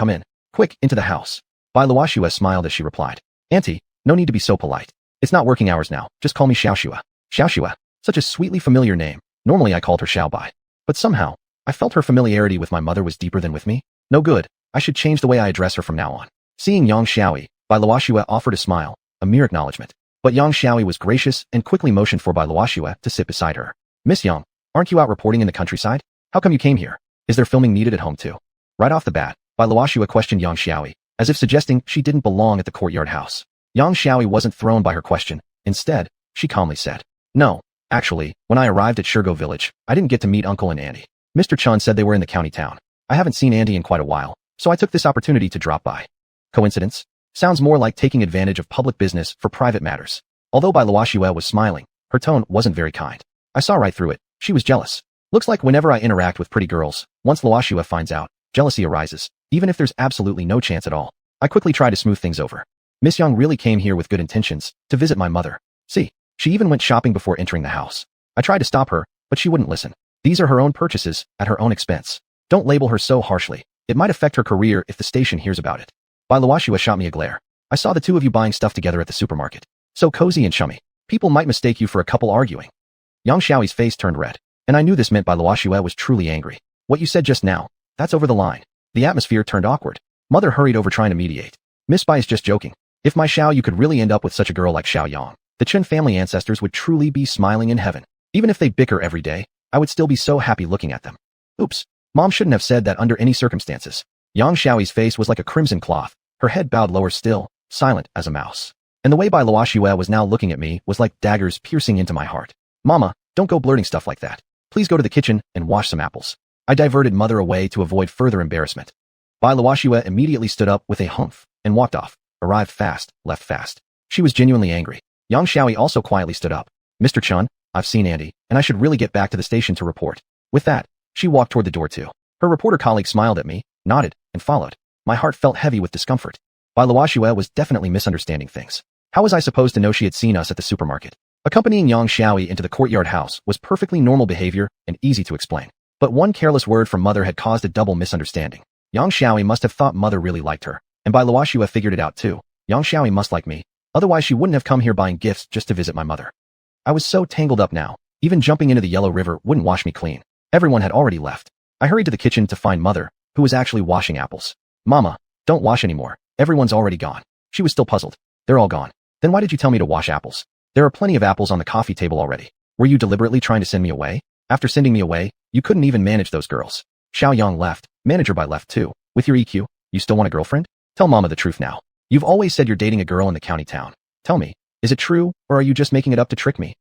quick, into the house." Bai Luoxue smiled as she replied, "Auntie, no need to be so polite. It's not working hours now, just call me Xiaoxia." Xiaoxia, such a sweetly familiar name. Normally I called her Xiao Bai. But somehow, I felt her familiarity with my mother was deeper than with me. No good, I should change the way I address her from now on. Seeing Yang Xiaoyi, Bai Luoxue offered a smile, a mere acknowledgement. But Yang Xiaoyi was gracious and quickly motioned for Bai Luoxue to sit beside her. "Miss Yang, aren't you out reporting in the countryside? How come you came here? Is there filming needed at home too?" Right off the bat, Bai Luoxue questioned Yang Xiaoyi, as if suggesting she didn't belong at the courtyard house. Yang Xiaoyi wasn't thrown by her question. Instead, she calmly said, "No, actually, when I arrived at Shirgo village, I didn't get to meet Uncle and Auntie. Mr. Chun said they were in the county town. I haven't seen Auntie in quite a while, so I took this opportunity to drop by." Coincidence? Sounds more like taking advantage of public business for private matters. Although Bai Luoxue was smiling, her tone wasn't very kind. I saw right through it. She was jealous. Looks like whenever I interact with pretty girls, once Luoxue finds out, jealousy arises, even if there's absolutely no chance at all. I quickly try to smooth things over. Miss Yang really came here with good intentions, to visit my mother. See, she even went shopping before entering the house. I tried to stop her, but she wouldn't listen. These are her own purchases, at her own expense. Don't label her so harshly. It might affect her career if the station hears about it. Bai Luoxue shot me a glare. "I saw the two of you buying stuff together at the supermarket. So cozy and chummy. People might mistake you for a couple arguing." Yang Xiaoyi's face turned red, and I knew this meant Bai Luoxue was truly angry. "What you said just now, that's over the line." The atmosphere turned awkward. Mother hurried over trying to mediate. "Miss Bai is just joking. If my Xiao you could really end up with such a girl like Xiao Yang, the Chen family ancestors would truly be smiling in heaven. Even if they bicker every day, I would still be so happy looking at them." Oops, Mom shouldn't have said that under any circumstances. Yang Xiaoyi's face was like a crimson cloth, her head bowed lower still, silent as a mouse. And the way Bai Luoxue was now looking at me was like daggers piercing into my heart. "Mama, don't go blurting stuff like that. Please go to the kitchen and wash some apples." I diverted mother away to avoid further embarrassment. Bai Luoxue immediately stood up with a humph and walked off. Arrived fast, left fast. She was genuinely angry. Yang Xiaoyi also quietly stood up. "Mr. Chun, I've seen Auntie, and I should really get back to the station to report." With that, she walked toward the door too. Her reporter colleague smiled at me, nodded, and followed. My heart felt heavy with discomfort. Bai Luoxue was definitely misunderstanding things. How was I supposed to know she had seen us at the supermarket? Accompanying Yang Xiaoyi into the courtyard house was perfectly normal behavior and easy to explain. But one careless word from mother had caused a double misunderstanding. Yang Xiaoyi must have thought mother really liked her, and Bai Luoxue figured it out too. Yang Xiaoyi must like me, otherwise she wouldn't have come here buying gifts just to visit my mother. I was so tangled up now, even jumping into the yellow river wouldn't wash me clean. Everyone had already left. I hurried to the kitchen to find mother, who was actually washing apples. "Mama, don't wash anymore. Everyone's already gone." She was still puzzled. "They're all gone. Then why did you tell me to wash apples? There are plenty of apples on the coffee table already. Were you deliberately trying to send me away? After sending me away, you couldn't even manage those girls." Xiao Yang left, manager Bai left too. "With your EQ, you still want a girlfriend? Tell mama the truth now. You've always said you're dating a girl in the county town. Tell me, is it true, or are you just making it up to trick me?"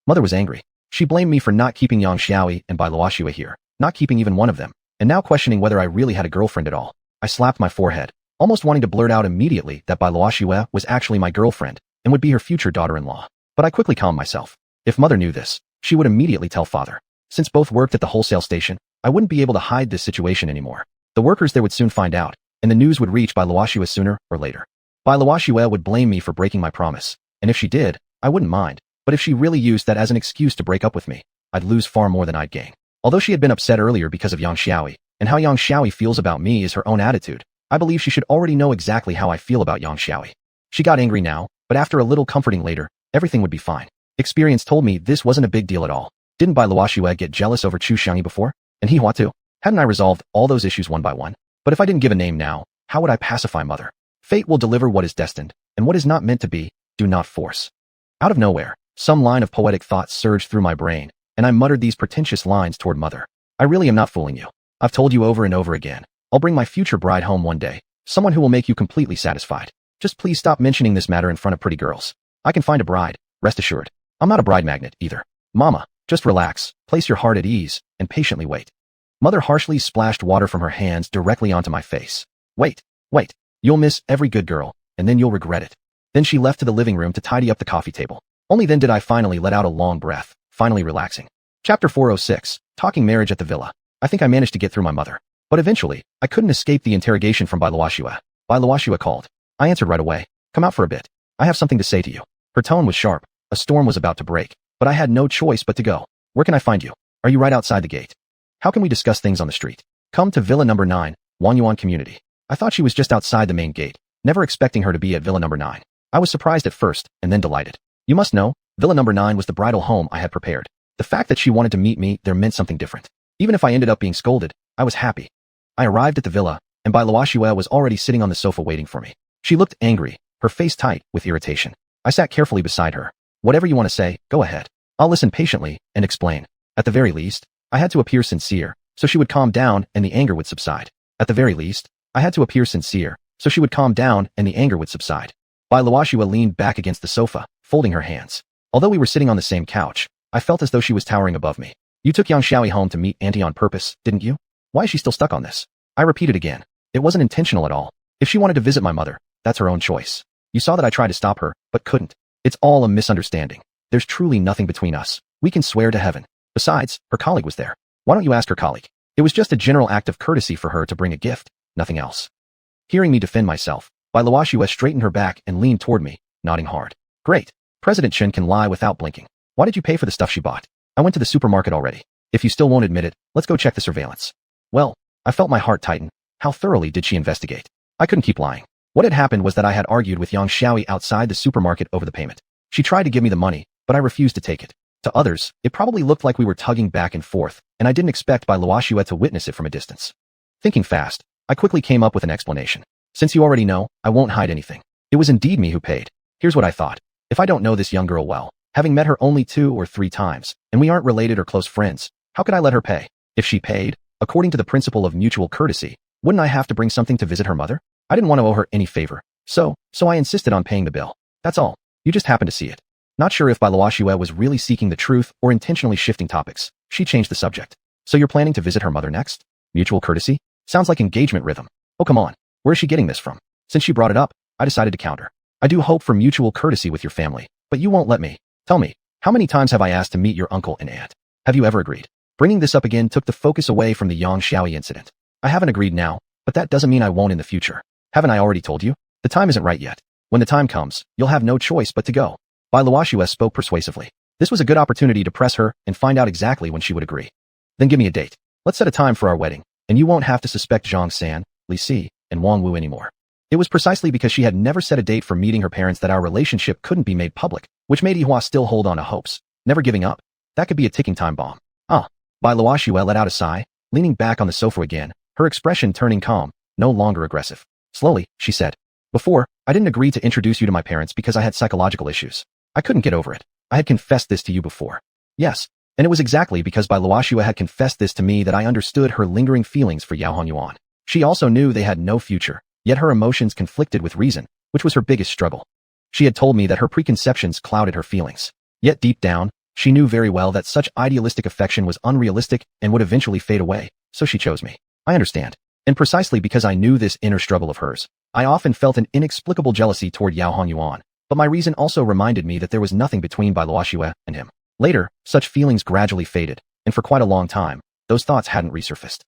Mother was angry. She blamed me for not keeping Yang Xiaoyi and Bai Luoxue here, not keeping even one of them, and now questioning whether I really had a girlfriend at all. I slapped my forehead, almost wanting to blurt out immediately that Bai Luoxue was actually my girlfriend and would be her future daughter-in-law. But I quickly calmed myself. If mother knew this, she would immediately tell father. Since both worked at the wholesale station, I wouldn't be able to hide this situation anymore. The workers there would soon find out, and the news would reach Bai Luoxue sooner or later. Bai Luoxue would blame me for breaking my promise, and if she did, I wouldn't mind. But if she really used that as an excuse to break up with me, I'd lose far more than I'd gain. Although she had been upset earlier because of Yang Xiaoyi, and how Yang Xiaoyi feels about me is her own attitude. I believe she should already know exactly how I feel about Yang Xiaoyi. She got angry now, but after a little comforting later, everything would be fine. Experience told me this wasn't a big deal at all. Didn't Bai Luoxue get jealous over xiuxian before? And Hua too? Hadn't I resolved all those issues one by one? But if I didn't give a name now, how would I pacify mother? Fate will deliver what is destined, and what is not meant to be, do not force. Out of nowhere, some line of poetic thoughts surged through my brain, and I muttered these pretentious lines toward mother. I really am not fooling you. I've told you over and over again. I'll bring my future bride home one day, someone who will make you completely satisfied. Just please stop mentioning this matter in front of pretty girls. I can find a bride, rest assured. I'm not a bride magnet, either. Mama, just relax, place your heart at ease, and patiently wait. Mother harshly splashed water from her hands directly onto my face. Wait. You'll miss every good girl, and then you'll regret it. Then she left to the living room to tidy up the coffee table. Only then did I finally let out a long breath, finally relaxing. Chapter 406, Talking Marriage at the Villa. I think I managed to get through my mother. But eventually, I couldn't escape the interrogation from Bai Luoxue. Bai Luoxue called. I answered right away. Come out for a bit. I have something to say to you. Her tone was sharp. A storm was about to break, but I had no choice but to go. Where can I find you? Are you right outside the gate? How can we discuss things on the street? Come to Villa number 9, Xuanhuan community. I thought she was just outside the main gate, never expecting her to be at Villa number 9. I was surprised at first, and then delighted. You must know, Villa number 9 was the bridal home I had prepared. The fact that she wanted to meet me there meant something different. Even if I ended up being scolded, I was happy. I arrived at the villa, and Bai Luoxue was already sitting on the sofa waiting for me. She looked angry, her face tight with irritation. I sat carefully beside her. Whatever you want to say, go ahead. I'll listen patiently and explain. At the very least, I had to appear sincere, so she would calm down and the anger would subside. At the very least, I had to appear sincere, so she would calm down and the anger would subside. Bai Luoxue leaned back against the sofa, folding her hands. Although we were sitting on the same couch, I felt as though she was towering above me. You took Yang Xiaoyi home to meet Auntie on purpose, didn't you? Why is she still stuck on this? I repeated again. It wasn't intentional at all. If she wanted to visit my mother, that's her own choice. You saw that I tried to stop her, but couldn't. It's all a misunderstanding. There's truly nothing between us. We can swear to heaven. Besides, her colleague was there. Why don't you ask her colleague? It was just a general act of courtesy for her to bring a gift, nothing else. Hearing me defend myself, Bai Luoxue straightened her back and leaned toward me, nodding hard. Great. President Chen can lie without blinking. Why did you pay for the stuff she bought? I went to the supermarket already. If you still won't admit it, let's go check the surveillance. Well, I felt my heart tighten. How thoroughly did she investigate? I couldn't keep lying. What had happened was that I had argued with Yang Xiaoyi outside the supermarket over the payment. She tried to give me the money, but I refused to take it. To others, it probably looked like we were tugging back and forth, and I didn't expect Bai Luoxue to witness it from a distance. Thinking fast, I quickly came up with an explanation. Since you already know, I won't hide anything. It was indeed me who paid. Here's what I thought. If I don't know this young girl well, having met her only 2 or 3 times, and we aren't related or close friends, how could I let her pay? If she paid, according to the principle of mutual courtesy, wouldn't I have to bring something to visit her mother? I didn't want to owe her any favor. So I insisted on paying the bill. That's all. You just happened to see it. Not sure if Bai Luoxue was really seeking the truth or intentionally shifting topics. She changed the subject. So you're planning to visit her mother next? Mutual courtesy? Sounds like engagement rhythm. Oh, come on. Where is she getting this from? Since she brought it up, I decided to counter. I do hope for mutual courtesy with your family, but you won't let me. Tell me, how many times have I asked to meet your uncle and aunt? Have you ever agreed? Bringing this up again took the focus away from the Yang Xiaoyi incident. I haven't agreed now, but that doesn't mean I won't in the future. Haven't I already told you? The time isn't right yet. When the time comes, you'll have no choice but to go. Bai Luoxue spoke persuasively. This was a good opportunity to press her and find out exactly when she would agree. Then give me a date. Let's set a time for our wedding, and you won't have to suspect Zhang San, Li Si, and Wang Wu anymore. It was precisely because she had never set a date for meeting her parents that our relationship couldn't be made public, which made Hua still hold on to hopes, never giving up. That could be a ticking time bomb. Bai Luoxue let out a sigh, leaning back on the sofa again, her expression turning calm, no longer aggressive. Slowly, she said, Before, I didn't agree to introduce you to my parents because I had psychological issues. I couldn't get over it. I had confessed this to you before. Yes, and it was exactly because Bai Luoxue had confessed this to me that I understood her lingering feelings for Xuanhuan. She also knew they had no future, yet her emotions conflicted with reason, which was her biggest struggle. She had told me that her preconceptions clouded her feelings. Yet deep down, she knew very well that such idealistic affection was unrealistic and would eventually fade away, so she chose me. I understand. And precisely because I knew this inner struggle of hers, I often felt an inexplicable jealousy toward Xuanhuan, but my reason also reminded me that there was nothing between Bai Luoxue and him. Later, such feelings gradually faded, and for quite a long time, those thoughts hadn't resurfaced.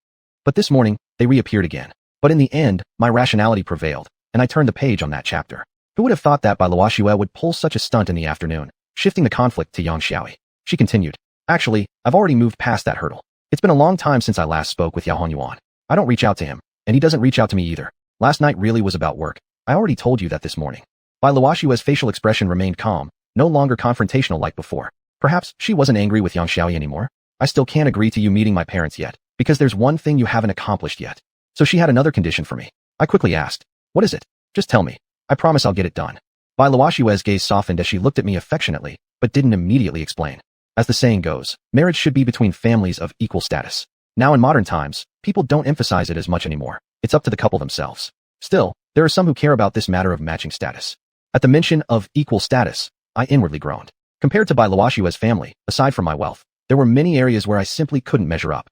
But this morning, they reappeared again. But in the end, my rationality prevailed, and I turned the page on that chapter. Who would have thought that Bai Luoxue would pull such a stunt in the afternoon, shifting the conflict to Yang Xiaoyi? She continued. Actually, I've already moved past that hurdle. It's been a long time since I last spoke with Xuanhuan. I don't reach out to him, and he doesn't reach out to me either. Last night really was about work. I already told you that this morning. Bai Luoxue's facial expression remained calm, no longer confrontational like before. Perhaps she wasn't angry with Yang Xiaoyi anymore. I still can't agree to you meeting my parents yet, because there's one thing you haven't accomplished yet. So she had another condition for me. I quickly asked, what is it? Just tell me. I promise I'll get it done. Bai Luoxue's gaze softened as she looked at me affectionately, but didn't immediately explain. As the saying goes, marriage should be between families of equal status. Now in modern times, people don't emphasize it as much anymore. It's up to the couple themselves. Still, there are some who care about this matter of matching status. At the mention of equal status, I inwardly groaned. Compared to Bai Luoxue's family, aside from my wealth, there were many areas where I simply couldn't measure up.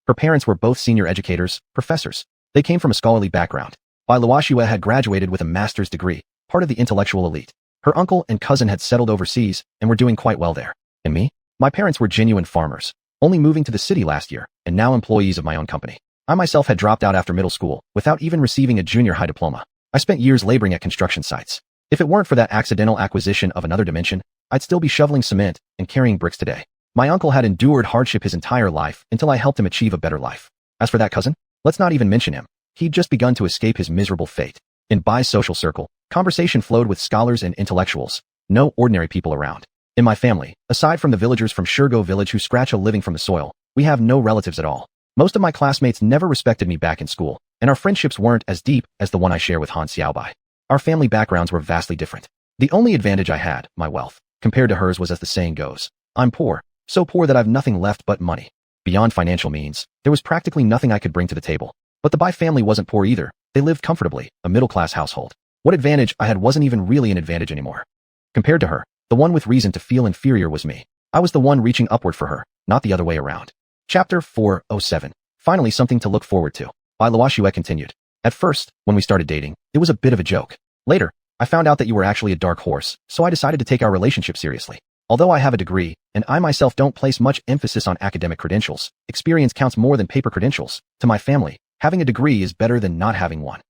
Her parents were both senior educators, professors. They came from a scholarly background. Bai Luoxue had graduated with a master's degree, part of the intellectual elite. Her uncle and cousin had settled overseas and were doing quite well there. And me? My parents were genuine farmers, only moving to the city last year, and now employees of my own company. I myself had dropped out after middle school, without even receiving a junior high diploma. I spent years laboring at construction sites. If it weren't for that accidental acquisition of another dimension, I'd still be shoveling cement and carrying bricks today. My uncle had endured hardship his entire life until I helped him achieve a better life. As for that cousin, let's not even mention him. He'd just begun to escape his miserable fate. In Bai's social circle, conversation flowed with scholars and intellectuals, no ordinary people around. In my family, aside from the villagers from Shirgo village who scratch a living from the soil, we have no relatives at all. Most of my classmates never respected me back in school, and our friendships weren't as deep as the one I share with Han Xiaobai. Our family backgrounds were vastly different. The only advantage I had, my wealth, compared to hers was as the saying goes, I'm poor, so poor that I've nothing left but money. Beyond financial means, there was practically nothing I could bring to the table. But the Bai family wasn't poor either. They lived comfortably, a middle-class household. What advantage I had wasn't even really an advantage anymore. Compared to her, the one with reason to feel inferior was me. I was the one reaching upward for her, not the other way around. Chapter 407. Finally something to look forward to. Bai Luoxue continued. At first, when we started dating, it was a bit of a joke. Later, I found out that you were actually a dark horse, so I decided to take our relationship seriously. Although I have a degree, and I myself don't place much emphasis on academic credentials, experience counts more than paper credentials. To my family, having a degree is better than not having one.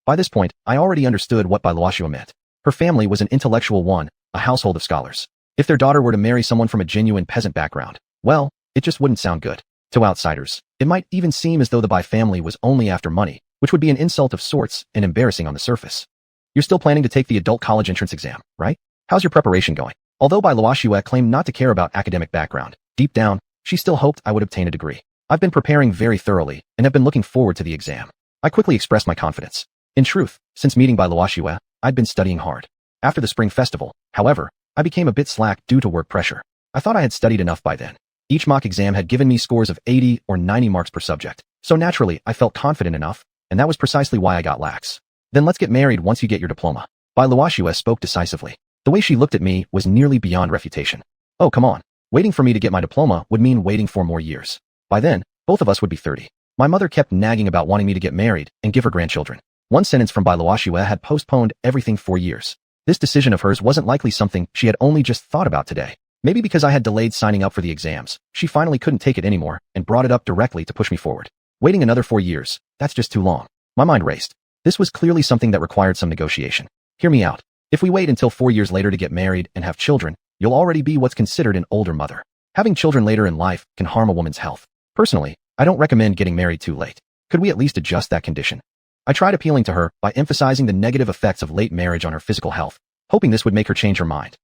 By this point, I already understood what Bai Luoxue meant. Her family was an intellectual one, a household of scholars. If their daughter were to marry someone from a genuine peasant background, well, it just wouldn't sound good. To outsiders, it might even seem as though the Bai family was only after money, which would be an insult of sorts and embarrassing on the surface. You're still planning to take the adult college entrance exam, right? How's your preparation going? Although Bai Luoxue claimed not to care about academic background, deep down, she still hoped I would obtain a degree. I've been preparing very thoroughly and have been looking forward to the exam. I quickly expressed my confidence. In truth, since meeting Bai Luoxue, I'd been studying hard. After the spring festival, however, I became a bit slack due to work pressure. I thought I had studied enough by then. Each mock exam had given me scores of 80 or 90 marks per subject, so naturally I felt confident enough, and that was precisely why I got lax. Then let's get married once you get your diploma. Bai Luoxue spoke decisively. The way she looked at me was nearly beyond refutation. Oh, come on. Waiting for me to get my diploma would mean waiting 4 more years. By then, both of us would be 30. My mother kept nagging about wanting me to get married and give her grandchildren. One sentence from Bai Luoxue had postponed everything 4 years. This decision of hers wasn't likely something she had only just thought about today. Maybe because I had delayed signing up for the exams, she finally couldn't take it anymore and brought it up directly to push me forward. Waiting another 4 years, that's just too long. My mind raced. This was clearly something that required some negotiation. Hear me out. If we wait until 4 years later to get married and have children, you'll already be what's considered an older mother. Having children later in life can harm a woman's health. Personally, I don't recommend getting married too late. Could we at least adjust that condition? I tried appealing to her by emphasizing the negative effects of late marriage on her physical health, hoping this would make her change her mind.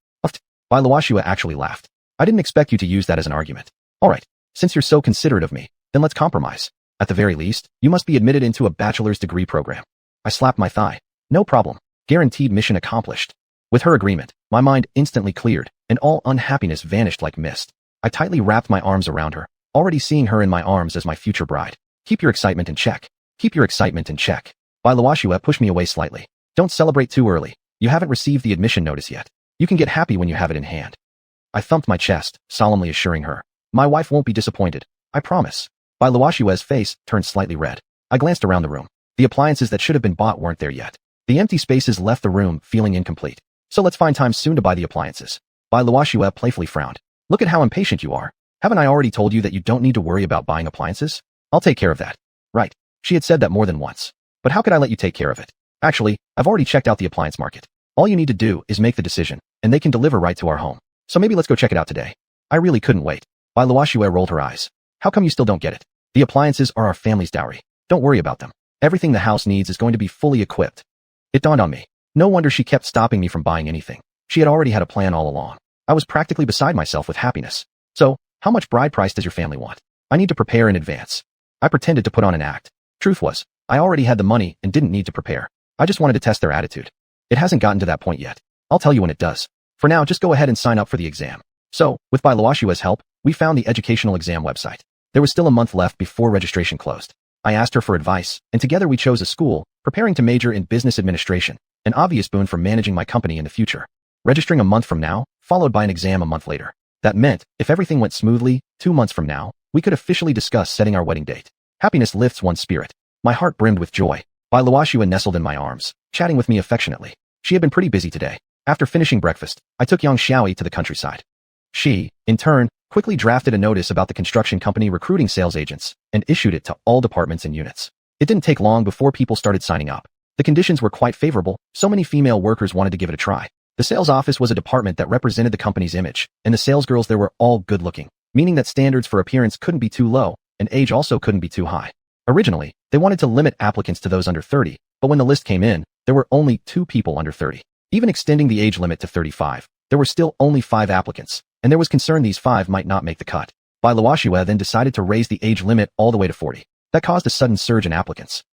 Bai Luoxue actually laughed. I didn't expect you to use that as an argument. Alright, since you're so considerate of me, then let's compromise. At the very least, you must be admitted into a bachelor's degree program. I slapped my thigh. No problem. Guaranteed mission accomplished. With her agreement, my mind instantly cleared, and all unhappiness vanished like mist. I tightly wrapped my arms around her, already seeing her in my arms as my future bride. Keep your excitement in check. Keep your excitement in check. Bai Luoxue pushed me away slightly. Don't celebrate too early. You haven't received the admission notice yet. You can get happy when you have it in hand. I thumped my chest, solemnly assuring her. My wife won't be disappointed. I promise. Bai Luoxue's face turned slightly red. I glanced around the room. The appliances that should have been bought weren't there yet. The empty spaces left the room feeling incomplete. So let's find time soon to buy the appliances. Bai Luoxue playfully frowned. Look at how impatient you are. Haven't I already told you that you don't need to worry about buying appliances? I'll take care of that. Right. She had said that more than once. But how could I let you take care of it? Actually, I've already checked out the appliance market. All you need to do is make the decision, and they can deliver right to our home. So maybe let's go check it out today. I really couldn't wait. Bai Luoxue rolled her eyes. How come you still don't get it? The appliances are our family's dowry. Don't worry about them. Everything the house needs is going to be fully equipped. It dawned on me. No wonder she kept stopping me from buying anything. She had already had a plan all along. I was practically beside myself with happiness. So, how much bride price does your family want? I need to prepare in advance. I pretended to put on an act. Truth was, I already had the money and didn't need to prepare. I just wanted to test their attitude. It hasn't gotten to that point yet. I'll tell you when it does. For now, just go ahead and sign up for the exam. So, with Bai Luoxue's help, we found the educational exam website. There was still a month left before registration closed. I asked her for advice, and together we chose a school, preparing to major in business administration, an obvious boon for managing my company in the future. Registering a month from now, followed by an exam a month later. That meant, if everything went smoothly, 2 months from now, we could officially discuss setting our wedding date. Happiness lifts one's spirit. My heart brimmed with joy. Bai Luoxue nestled in my arms, chatting with me affectionately. She had been pretty busy today. After finishing breakfast, I took xiaoxian to the countryside. She, in turn, quickly drafted a notice about the construction company recruiting sales agents and issued it to all departments and units. It didn't take long before people started signing up. The conditions were quite favorable, so many female workers wanted to give it a try. The sales office was a department that represented the company's image, and the salesgirls there were all good-looking, meaning that standards for appearance couldn't be too low, and age also couldn't be too high. Originally, they wanted to limit applicants to those under 30, but when the list came in, there were only 2 people under 30. Even extending the age limit to 35, there were still only 5 applicants, and there was concern these 5 might not make the cut. Bai Luoxue then decided to raise the age limit all the way to 40. That caused a sudden surge in applicants.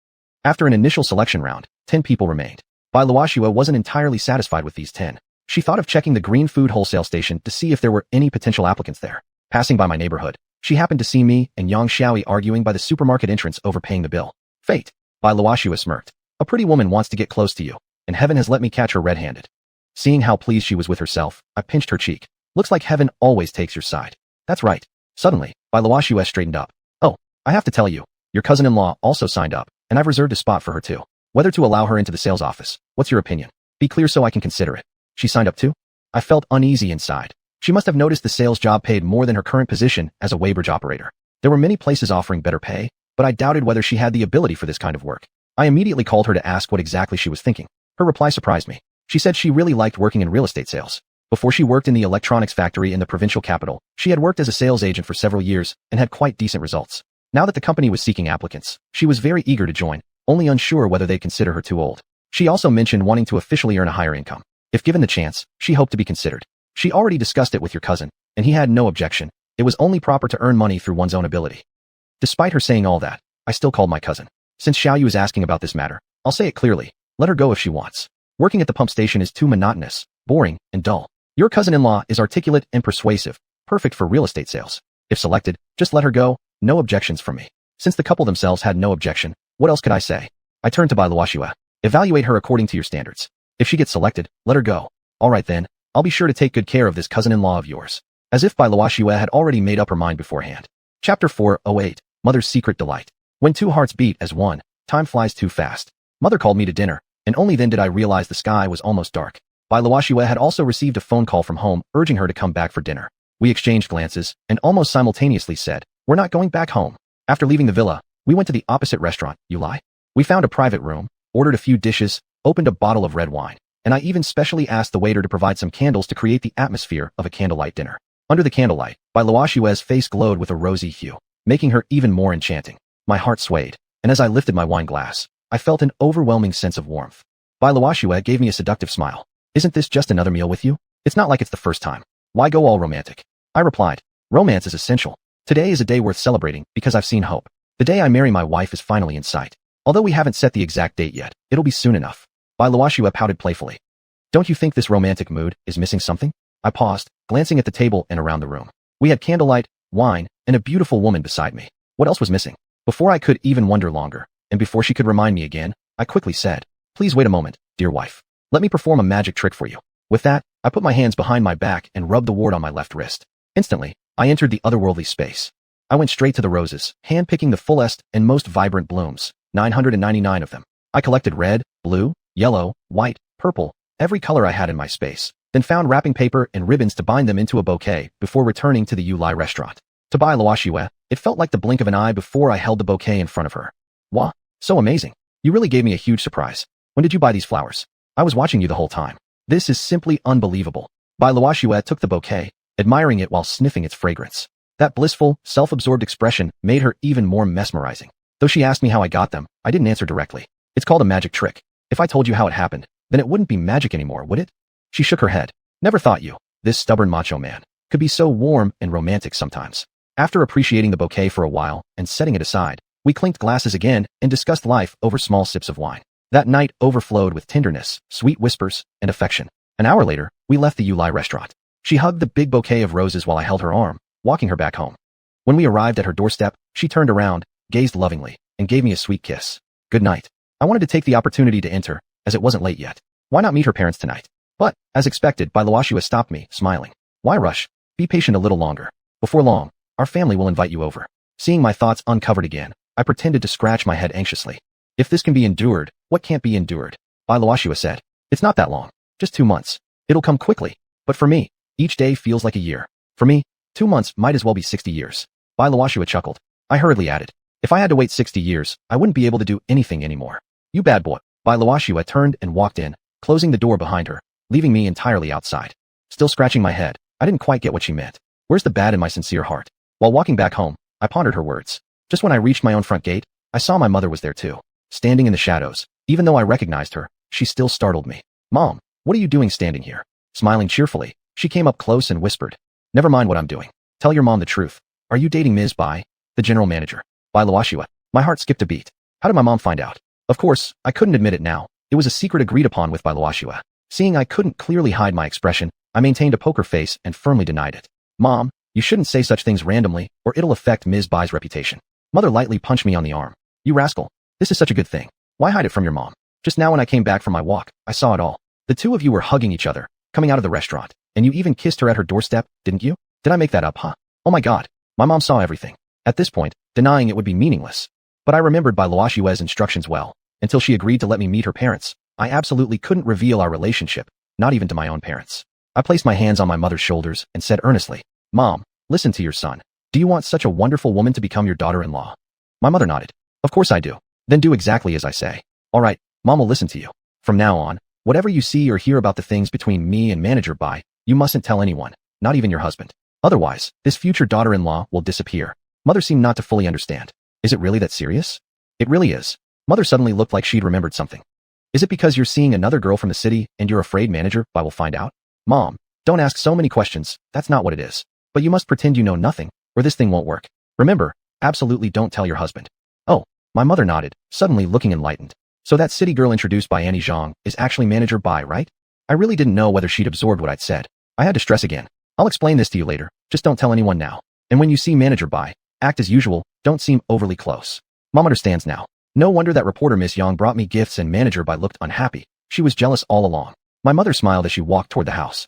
After an initial selection round, 10 people remained. Bai Luoxue wasn't entirely satisfied with these 10. She thought of checking the green food wholesale station to see if there were any potential applicants there. Passing by my neighborhood, she happened to see me and Yang Xiaoi arguing by the supermarket entrance over paying the bill. Fate. Bai Luoxue smirked. A pretty woman wants to get close to you, and heaven has let me catch her red-handed. Seeing how pleased she was with herself, I pinched her cheek. Looks like heaven always takes your side. That's right. Suddenly, Bai Luoxue straightened up. Oh, I have to tell you, your cousin-in-law also signed up, and I've reserved a spot for her too. Whether to allow her into the sales office, what's your opinion? Be clear so I can consider it. She signed up too? I felt uneasy inside. She must have noticed the sales job paid more than her current position as a weighbridge operator. There were many places offering better pay, but I doubted whether she had the ability for this kind of work. I immediately called her to ask what exactly she was thinking. Her reply surprised me. She said she really liked working in real estate sales. Before she worked in the electronics factory in the provincial capital, she had worked as a sales agent for several years and had quite decent results. Now that the company was seeking applicants, she was very eager to join, only unsure whether they'd consider her too old. She also mentioned wanting to officially earn a higher income. If given the chance, she hoped to be considered. She already discussed it with your cousin, and he had no objection. It was only proper to earn money through one's own ability. Despite her saying all that, I still called my cousin. Since Xiaoyu is asking about this matter, I'll say it clearly. Let her go if she wants. Working at the pump station is too monotonous, boring, and dull. Your cousin-in-law is articulate and persuasive, perfect for real estate sales. If selected, just let her go, no objections from me. Since the couple themselves had no objection, what else could I say? I turned to Bai Luoxue. Evaluate her according to your standards. If she gets selected, let her go. All right then, I'll be sure to take good care of this cousin-in-law of yours. As if Bai Luoxue had already made up her mind beforehand. Chapter 408, Mother's Secret Delight. When 2 hearts beat as one, time flies too fast. Mother called me to dinner, and only then did I realize the sky was almost dark. Bai Luoxue had also received a phone call from home urging her to come back for dinner. We exchanged glances, and almost simultaneously said, "We're not going back home." After leaving the villa, we went to the opposite restaurant, Yulai. We found a private room, ordered a few dishes, opened a bottle of red wine, and I even specially asked the waiter to provide some candles to create the atmosphere of a candlelight dinner. Under the candlelight, Bai Luoxue's face glowed with a rosy hue, making her even more enchanting. My heart swayed, and as I lifted my wine glass, I felt an overwhelming sense of warmth. Bai Luoxue gave me a seductive smile. "Isn't this just another meal with you? It's not like it's the first time. Why go all romantic?" I replied, "Romance is essential. Today is a day worth celebrating because I've seen hope. The day I marry my wife is finally in sight. Although we haven't set the exact date yet, it'll be soon enough." Bai Luoxue pouted playfully. "Don't you think this romantic mood is missing something?" I paused, glancing at the table and around the room. We had candlelight, wine, and a beautiful woman beside me. What else was missing? Before I could even wonder longer, and before she could remind me again, I quickly said, "Please wait a moment, dear wife. Let me perform a magic trick for you." With that, I put my hands behind my back and rubbed the ward on my left wrist. Instantly, I entered the otherworldly space. I went straight to the roses, hand-picking the fullest and most vibrant blooms, 999 of them. I collected red, blue, yellow, white, purple, every color I had in my space, then found wrapping paper and ribbons to bind them into a bouquet before returning to the Yulai restaurant. To Bai Luoxue, it felt like the blink of an eye before I held the bouquet in front of her. "Wah, so amazing. You really gave me a huge surprise. When did you buy these flowers? I was watching you the whole time. This is simply unbelievable." Bai Luoxue took the bouquet, admiring it while sniffing its fragrance. That blissful, self-absorbed expression made her even more mesmerizing. Though she asked me how I got them, I didn't answer directly. It's called a magic trick. If I told you how it happened, then it wouldn't be magic anymore, would it? She shook her head. Never thought you, this stubborn macho man, could be so warm and romantic sometimes. After appreciating the bouquet for a while and setting it aside, we clinked glasses again and discussed life over small sips of wine. That night overflowed with tenderness, sweet whispers, and affection. An hour later, we left the Yulai restaurant. She hugged the big bouquet of roses while I held her arm, walking her back home. When we arrived at her doorstep, she turned around, gazed lovingly, and gave me a sweet kiss. Good night. I wanted to take the opportunity to enter, as it wasn't late yet. Why not meet her parents tonight? But, as expected, Bailuashua stopped me, smiling. Why rush? Be patient a little longer. Before long, our family will invite you over. Seeing my thoughts uncovered again, I pretended to scratch my head anxiously. If this can be endured, what can't be endured? Bailuashua said. It's not that long. Just 2 months. It'll come quickly. But for me, each day feels like a year. For me, 2 months might as well be 60 years. Bailuashua chuckled. I hurriedly added. If I had to wait 60 years, I wouldn't be able to do anything anymore. You bad boy. Bailuashua turned and walked in, closing the door behind her, leaving me entirely outside. Still scratching my head, I didn't quite get what she meant. Where's the bad in my sincere heart? While walking back home, I pondered her words. Just when I reached my own front gate, I saw my mother was there too. Standing in the shadows. Even though I recognized her, she still startled me. Mom, what are you doing standing here? Smiling cheerfully, she came up close and whispered. Never mind what I'm doing. Tell your mom the truth. Are you dating Ms. Bai, the general manager? Bailuashua. My heart skipped a beat. How did my mom find out? Of course, I couldn't admit it now. It was a secret agreed upon with Bailuashua. Seeing I couldn't clearly hide my expression, I maintained a poker face and firmly denied it. Mom, you shouldn't say such things randomly, or it'll affect Ms. Bai's reputation. Mother lightly punched me on the arm. You rascal. This is such a good thing. Why hide it from your mom? Just now when I came back from my walk, I saw it all. The two of you were hugging each other, coming out of the restaurant, and you even kissed her at her doorstep, didn't you? Did I make that up, huh? Oh my god. My mom saw everything. At this point, denying it would be meaningless. But I remembered Bailuashua's instructions well. Until she agreed to let me meet her parents, I absolutely couldn't reveal our relationship, not even to my own parents. I placed my hands on my mother's shoulders and said earnestly, Mom, listen to your son. Do you want such a wonderful woman to become your daughter-in-law? My mother nodded. Of course I do. Then do exactly as I say. All right, Mom will listen to you. From now on, whatever you see or hear about the things between me and Manager Bai, you mustn't tell anyone, not even your husband. Otherwise, this future daughter-in-law will disappear. Mother seemed not to fully understand. Is it really that serious? It really is. Mother suddenly looked like she'd remembered something. Is it because you're seeing another girl from the city and you're afraid Manager Bai will find out? Mom, don't ask so many questions. That's not what it is. But you must pretend you know nothing, or this thing won't work. Remember, absolutely don't tell your husband. Oh, my mother nodded, suddenly looking enlightened. So that city girl introduced by Annie Zhang is actually Manager Bai, right? I really didn't know whether she'd absorbed what I'd said. I had to stress again. I'll explain this to you later, just don't tell anyone now. And when you see Manager Bai, act as usual, don't seem overly close. Mom understands now. No wonder that reporter Miss Yang brought me gifts and Manager Bai looked unhappy. She was jealous all along. My mother smiled as she walked toward the house.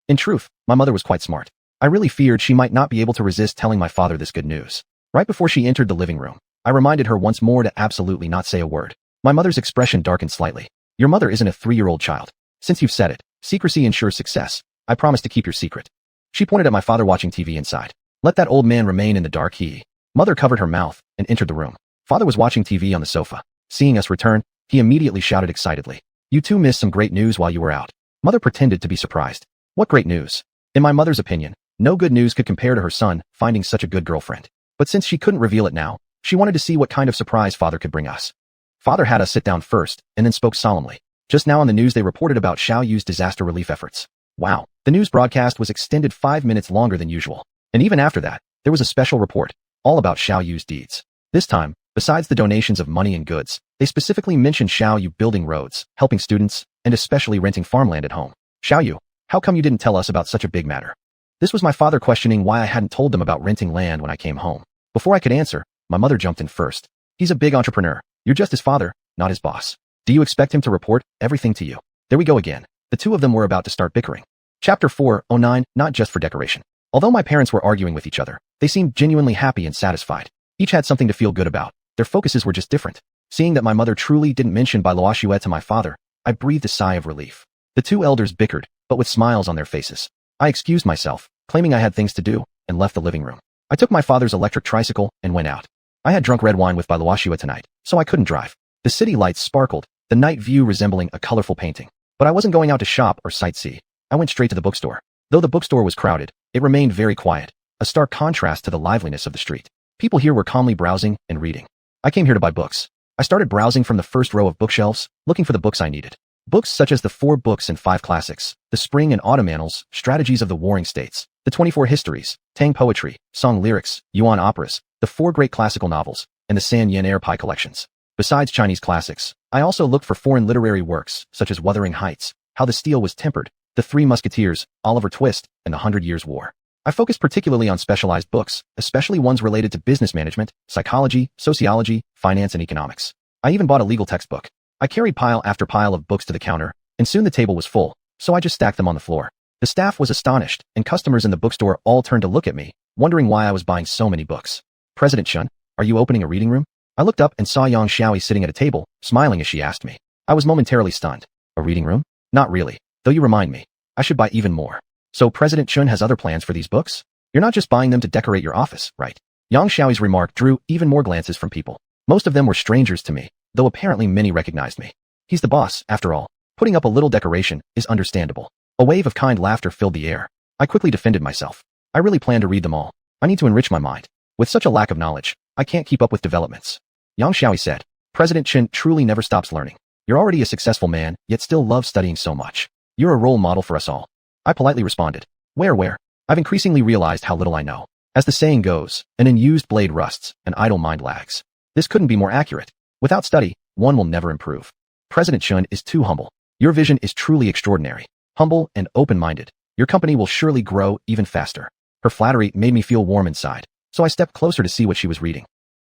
In truth, my mother was quite smart. I really feared she might not be able to resist telling my father this good news. Right before she entered the living room, I reminded her once more to absolutely not say a word. My mother's expression darkened slightly. Your mother isn't a 3-year-old child. Since you've said it, secrecy ensures success. I promise to keep your secret. She pointed at my father watching TV inside. Let that old man remain in the dark, he. Mother covered her mouth and entered the room. Father was watching TV on the sofa. Seeing us return, he immediately shouted excitedly. You two missed some great news while you were out. Mother pretended to be surprised. What great news? In my mother's opinion, no good news could compare to her son finding such a good girlfriend. But since she couldn't reveal it now, she wanted to see what kind of surprise Father could bring us. Father had us sit down first and then spoke solemnly. Just now on the news they reported about Xiaoyu's disaster relief efforts. Wow, the news broadcast was extended 5 minutes longer than usual. And even after that, there was a special report, all about Xiaoyu's deeds. This time, besides the donations of money and goods, they specifically mentioned Xiaoyu building roads, helping students, and especially renting farmland at home. Xiaoyu, how come you didn't tell us about such a big matter? This was my father questioning why I hadn't told them about renting land when I came home. Before I could answer, my mother jumped in first. He's a big entrepreneur. You're just his father, not his boss. Do you expect him to report everything to you? There we go again. The two of them were about to start bickering. Chapter 409, not just for decoration. Although my parents were arguing with each other, they seemed genuinely happy and satisfied. Each had something to feel good about. Their focuses were just different. Seeing that my mother truly didn't mention Bailuashua to my father, I breathed a sigh of relief. The two elders bickered, but with smiles on their faces. I excused myself, claiming I had things to do, and left the living room. I took my father's electric tricycle and went out. I had drunk red wine with Bailuashua tonight, so I couldn't drive. The city lights sparkled, the night view resembling a colorful painting. But I wasn't going out to shop or sightsee. I went straight to the bookstore. Though the bookstore was crowded, it remained very quiet, a stark contrast to the liveliness of the street. People here were calmly browsing and reading. I came here to buy books. I started browsing from the first row of bookshelves, looking for the books I needed. Books such as the 4 books and 5 classics, the Spring and Autumn Annals, Strategies of the Warring States, the 24 Histories, Tang Poetry, Song Lyrics, Yuan Operas, the 4 great classical novels, and the San Yen Air Pie collections. Besides Chinese classics, I also looked for foreign literary works, such as Wuthering Heights, How the Steel Was Tempered, The Three Musketeers, Oliver Twist, and The 100 Years' War. I focused particularly on specialized books, especially ones related to business management, psychology, sociology, finance, and economics. I even bought a legal textbook. I carried pile after pile of books to the counter, and soon the table was full, so I just stacked them on the floor. The staff was astonished, and customers in the bookstore all turned to look at me, wondering why I was buying so many books. President Shun, are you opening a reading room? I looked up and saw Yang Xiaoi sitting at a table, smiling as she asked me. I was momentarily stunned. A reading room? Not really, though you remind me. I should buy even more. So President Shun has other plans for these books? You're not just buying them to decorate your office, right? Yang Xiaoi's remark drew even more glances from people. Most of them were strangers to me, though apparently many recognized me. He's the boss, after all. Putting up a little decoration is understandable. A wave of kind laughter filled the air. I quickly defended myself. I really plan to read them all. I need to enrich my mind. With such a lack of knowledge, I can't keep up with developments. Yang Xiaoi said, President Chen truly never stops learning. You're already a successful man, yet still love studying so much. You're a role model for us all. I politely responded. Where? I've increasingly realized how little I know. As the saying goes, an unused blade rusts, an idle mind lags. This couldn't be more accurate. Without study, one will never improve. President Shun is too humble. Your vision is truly extraordinary. Humble and open-minded. Your company will surely grow even faster. Her flattery made me feel warm inside, so I stepped closer to see what she was reading.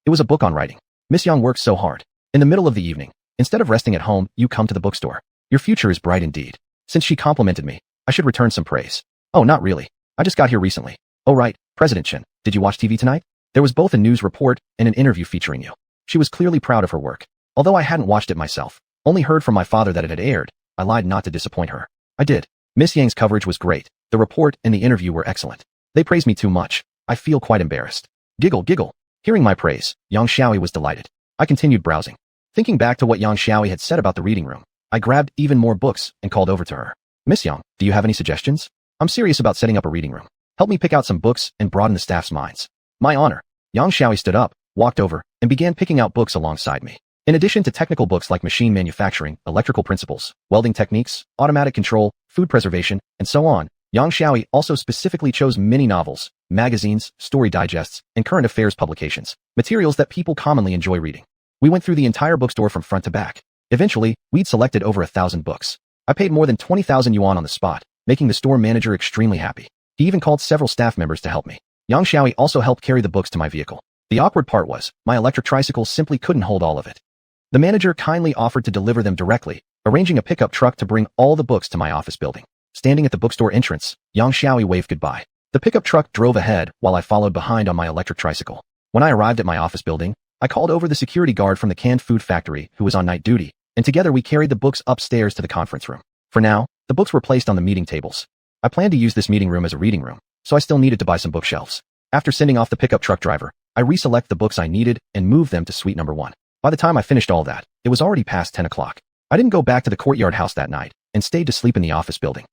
It was a book on writing. Miss Yang works so hard. In the middle of the evening, instead of resting at home, you come to the bookstore. Your future is bright indeed. Since she complimented me, I should return some praise. Oh, not really. I just got here recently. Oh right, President Chen, did you watch TV tonight? There was both a news report and an interview featuring you. She was clearly proud of her work. Although I hadn't watched it myself, only heard from my father that it had aired, I lied not to disappoint her. I did. Miss Yang's coverage was great. The report and the interview were excellent. They praised me too much. I feel quite embarrassed. Giggle. Hearing my praise, Yang Xiaoi was delighted. I continued browsing. Thinking back to what Yang Xiaoi had said about the reading room, I grabbed even more books and called over to her. Miss Yang, do you have any suggestions? I'm serious about setting up a reading room. Help me pick out some books and broaden the staff's minds. My honor. Yang Xiaoi stood up, walked over, and began picking out books alongside me. In addition to technical books like machine manufacturing, electrical principles, welding techniques, automatic control, food preservation, and so on, Yang Xiaoi also specifically chose many novels, magazines, story digests, and current affairs publications, materials that people commonly enjoy reading. We went through the entire bookstore from front to back. Eventually, we'd selected over 1,000 books. I paid more than 20,000 yuan on the spot, making the store manager extremely happy. He even called several staff members to help me. Yang Xiaoi also helped carry the books to my vehicle. The awkward part was, my electric tricycle simply couldn't hold all of it. The manager kindly offered to deliver them directly, arranging a pickup truck to bring all the books to my office building. Standing at the bookstore entrance, Yang Xiaoi waved goodbye. The pickup truck drove ahead while I followed behind on my electric tricycle. When I arrived at my office building, I called over the security guard from the canned food factory who was on night duty, and together we carried the books upstairs to the conference room. For now, the books were placed on the meeting tables. I planned to use this meeting room as a reading room, so I still needed to buy some bookshelves. After sending off the pickup truck driver, I reselect the books I needed and move them to suite number 1. By the time I finished all that, it was already past 10 o'clock. I didn't go back to the courtyard house that night and stayed to sleep in the office building.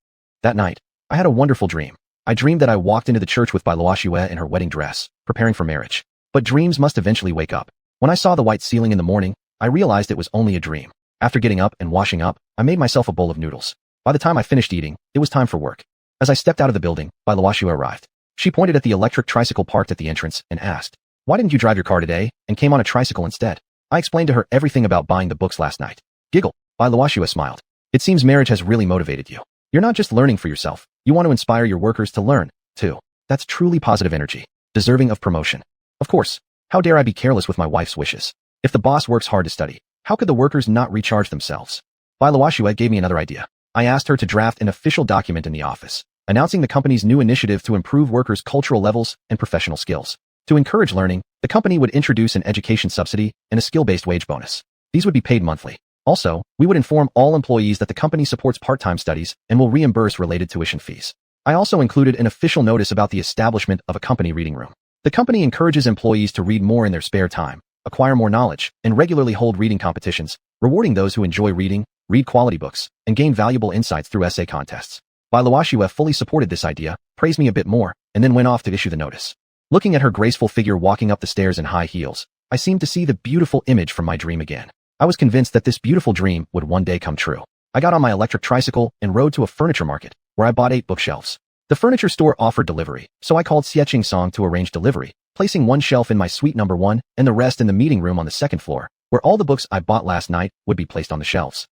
That night, I had a wonderful dream. I dreamed that I walked into the church with Bai Luoxue in her wedding dress, preparing for marriage. But dreams must eventually wake up. When I saw the white ceiling in the morning, I realized it was only a dream. After getting up and washing up, I made myself a bowl of noodles. By the time I finished eating, it was time for work. As I stepped out of the building, Bai Luoxue arrived. She pointed at the electric tricycle parked at the entrance and asked, "Why didn't you drive your car today and came on a tricycle instead?" I explained to her everything about buying the books last night. Giggle. Bai Luoxue smiled. It seems marriage has really motivated you. You're not just learning for yourself, you want to inspire your workers to learn, too. That's truly positive energy, deserving of promotion. Of course, how dare I be careless with my wife's wishes? If the boss works hard to study, how could the workers not recharge themselves? Bai Luoxue gave me another idea. I asked her to draft an official document in the office, announcing the company's new initiative to improve workers' cultural levels and professional skills. To encourage learning, the company would introduce an education subsidy and a skill-based wage bonus. These would be paid monthly. Also, we would inform all employees that the company supports part-time studies and will reimburse related tuition fees. I also included an official notice about the establishment of a company reading room. The company encourages employees to read more in their spare time, acquire more knowledge, and regularly hold reading competitions, rewarding those who enjoy reading, read quality books, and gain valuable insights through essay contests. Bai Luoxue fully supported this idea, praised me a bit more, and then went off to issue the notice. Looking at her graceful figure walking up the stairs in high heels, I seemed to see the beautiful image from my dream again. I was convinced that this beautiful dream would one day come true. I got on my electric tricycle and rode to a furniture market, where I bought 8 bookshelves. The furniture store offered delivery, so I called xiuxian to arrange delivery, placing one shelf in my suite number 1 and the rest in the meeting room on the 2nd floor, where all the books I bought last night would be placed on the shelves.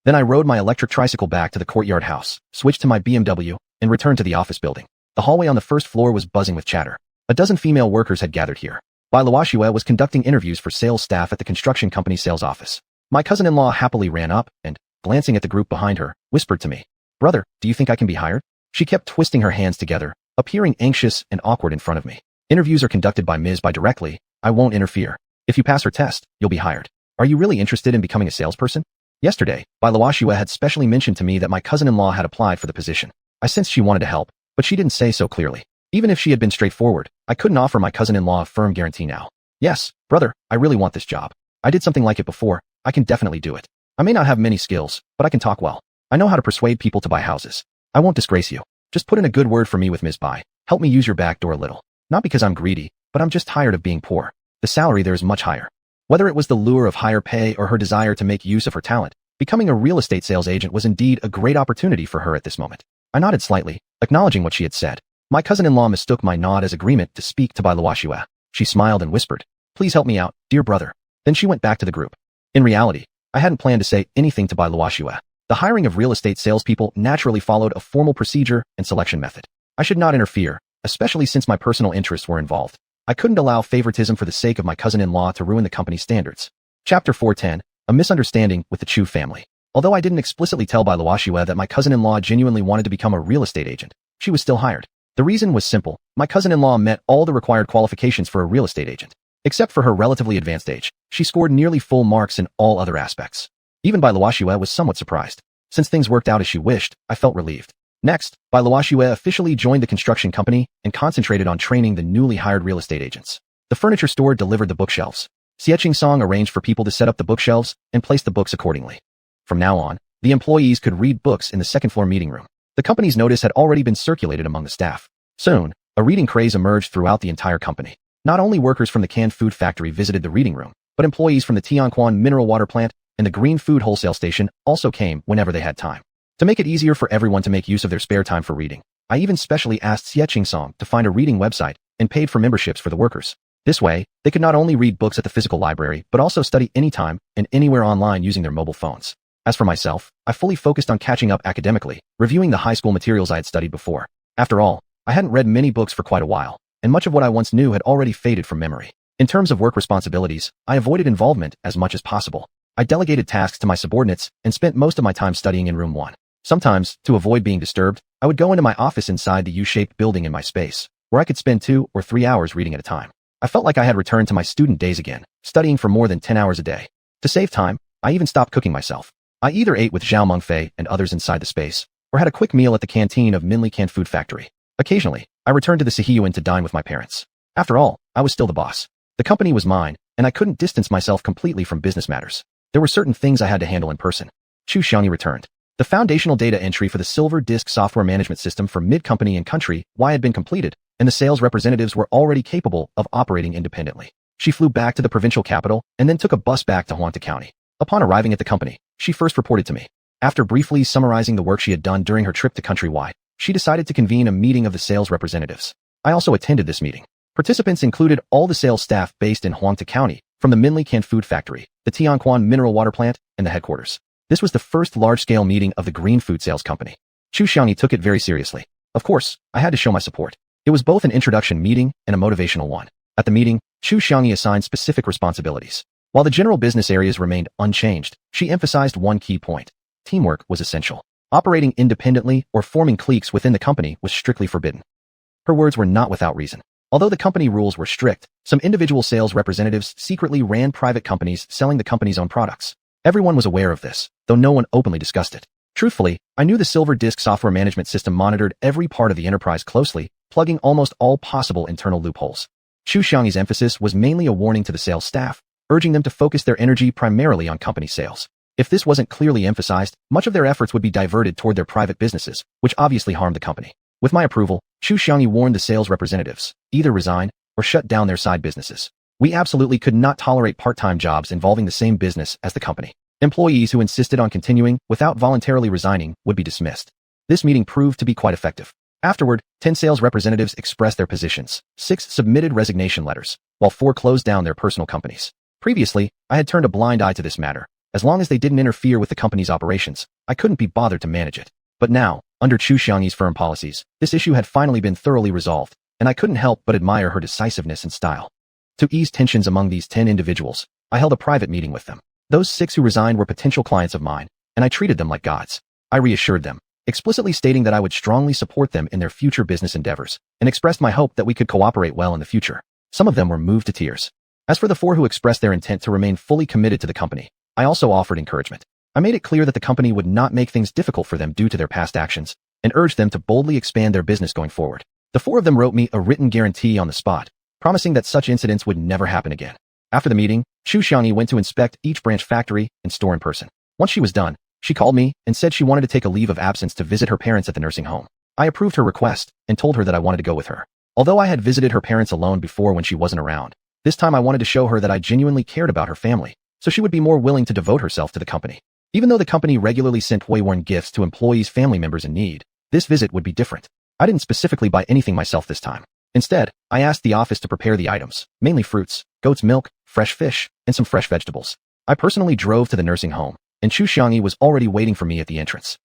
Then I rode my electric tricycle back to the courtyard house, switched to my BMW, and returned to the office building. The hallway on the 1st floor was buzzing with chatter. A dozen female workers had gathered here. Bai Luoxue was conducting interviews for sales staff at the construction company sales office. My cousin-in-law happily ran up and, glancing at the group behind her, whispered to me, "Brother, do you think I can be hired?" She kept twisting her hands together, appearing anxious and awkward in front of me. "Interviews are conducted by Ms. Bai directly. I won't interfere. If you pass her test, you'll be hired. Are you really interested in becoming a salesperson?" Yesterday, Bai Luoxue had specially mentioned to me that my cousin-in-law had applied for the position. I sensed she wanted to help, but she didn't say so clearly. Even if she had been straightforward, I couldn't offer my cousin-in-law a firm guarantee now. "Yes, brother, I really want this job. I did something like it before. I can definitely do it. I may not have many skills, but I can talk well. I know how to persuade people to buy houses. I won't disgrace you. Just put in a good word for me with Ms. Bai. Help me use your back door a little. Not because I'm greedy, but I'm just tired of being poor. The salary there is much higher." Whether it was the lure of higher pay or her desire to make use of her talent, becoming a real estate sales agent was indeed a great opportunity for her at this moment. I nodded slightly, acknowledging what she had said. My cousin-in-law mistook my nod as agreement to speak to Bai Luoxue. She smiled and whispered, "Please help me out, dear brother." Then she went back to the group. In reality, I hadn't planned to say anything to Bai Luoxue. The hiring of real estate salespeople naturally followed a formal procedure and selection method. I should not interfere, especially since my personal interests were involved. I couldn't allow favoritism for the sake of my cousin-in-law to ruin the company's standards. Chapter 410, A Misunderstanding with the Chu family. Although I didn't explicitly tell Bai Luoxue that my cousin-in-law genuinely wanted to become a real estate agent, she was still hired. The reason was simple. My cousin-in-law met all the required qualifications for a real estate agent. Except for her relatively advanced age, she scored nearly full marks in all other aspects. Even Bai Luoxue was somewhat surprised. Since things worked out as she wished, I felt relieved. Next, Bai Luoxue officially joined the construction company and concentrated on training the newly hired real estate agents. The furniture store delivered the bookshelves. Xiuxian arranged for people to set up the bookshelves and place the books accordingly. From now on, the employees could read books in the 2nd floor meeting room. The company's notice had already been circulated among the staff. Soon, a reading craze emerged throughout the entire company. Not only workers from the canned food factory visited the reading room, but employees from the Xianxia mineral water plant and the green food wholesale station also came whenever they had time. To make it easier for everyone to make use of their spare time for reading, I even specially asked Xiuxian to find a reading website and paid for memberships for the workers. This way, they could not only read books at the physical library, but also study anytime and anywhere online using their mobile phones. As for myself, I fully focused on catching up academically, reviewing the high school materials I had studied before. After all, I hadn't read many books for quite a while, and much of what I once knew had already faded from memory. In terms of work responsibilities, I avoided involvement as much as possible. I delegated tasks to my subordinates and spent most of my time studying in room 1. Sometimes, to avoid being disturbed, I would go into my office inside the U-shaped building in my space, where I could spend 2 or 3 hours reading at a time. I felt like I had returned to my student days again, studying for more than 10 hours a day. To save time, I even stopped cooking myself. I either ate with Zhao Mengfei and others inside the space, or had a quick meal at the canteen of Minli Canned Food Factory. Occasionally, I returned to the xiuxian to dine with my parents. After all, I was still the boss. The company was mine, and I couldn't distance myself completely from business matters. There were certain things I had to handle in person. Xiuxian returned. The foundational data entry for the Silver Disk software management system for mid-company and country Y had been completed, and the sales representatives were already capable of operating independently. She flew back to the provincial capital and then took a bus back to Huanta County. Upon arriving at the company, she first reported to me. After briefly summarizing the work she had done during her trip to country Y, she decided to convene a meeting of the sales representatives. I also attended this meeting. Participants included all the sales staff based in Huanta County, from the Minli Canned Food Factory, the Xianxia mineral water plant, and the headquarters. This was the first large-scale meeting of the green food sales company. Xiuxian took it very seriously. Of course, I had to show my support. It was both an introduction meeting and a motivational one. At the meeting, Xiuxian assigned specific responsibilities. While the general business areas remained unchanged, she emphasized one key point. Teamwork was essential. Operating independently or forming cliques within the company was strictly forbidden. Her words were not without reason. Although the company rules were strict, some individual sales representatives secretly ran private companies selling the company's own products. Everyone was aware of this, though no one openly discussed it. Truthfully, I knew the Silver Disk software management system monitored every part of the enterprise closely, plugging almost all possible internal loopholes. Xiuxian's emphasis was mainly a warning to the sales staff, urging them to focus their energy primarily on company sales. If this wasn't clearly emphasized, much of their efforts would be diverted toward their private businesses, which obviously harmed the company. With my approval, Xiuxian warned the sales representatives, either resign or shut down their side businesses. We absolutely could not tolerate part-time jobs involving the same business as the company. Employees who insisted on continuing without voluntarily resigning would be dismissed. This meeting proved to be quite effective. Afterward, 10 sales representatives expressed their positions, 6 submitted resignation letters, while 4 closed down their personal companies. Previously, I had turned a blind eye to this matter. As long as they didn't interfere with the company's operations, I couldn't be bothered to manage it. But now, under xiuxian's firm policies, this issue had finally been thoroughly resolved, and I couldn't help but admire her decisiveness and style. To ease tensions among these 10 individuals, I held a private meeting with them. Those 6 who resigned were potential clients of mine, and I treated them like gods. I reassured them, explicitly stating that I would strongly support them in their future business endeavors, and expressed my hope that we could cooperate well in the future. Some of them were moved to tears. As for the 4 who expressed their intent to remain fully committed to the company, I also offered encouragement. I made it clear that the company would not make things difficult for them due to their past actions, and urged them to boldly expand their business going forward. The 4 of them wrote me a written guarantee on the spot, promising that such incidents would never happen again. After the meeting, xiuxian went to inspect each branch factory and store in person. Once she was done, she called me and said she wanted to take a leave of absence to visit her parents at the nursing home. I approved her request and told her that I wanted to go with her. Although I had visited her parents alone before when she wasn't around, this time I wanted to show her that I genuinely cared about her family, so she would be more willing to devote herself to the company. Even though the company regularly sent xuanhuan gifts to employees' family members in need, this visit would be different. I didn't specifically buy anything myself this time. Instead, I asked the office to prepare the items, mainly fruits, goat's milk, fresh fish, and some fresh vegetables. I personally drove to the nursing home, and xiuxian was already waiting for me at the entrance.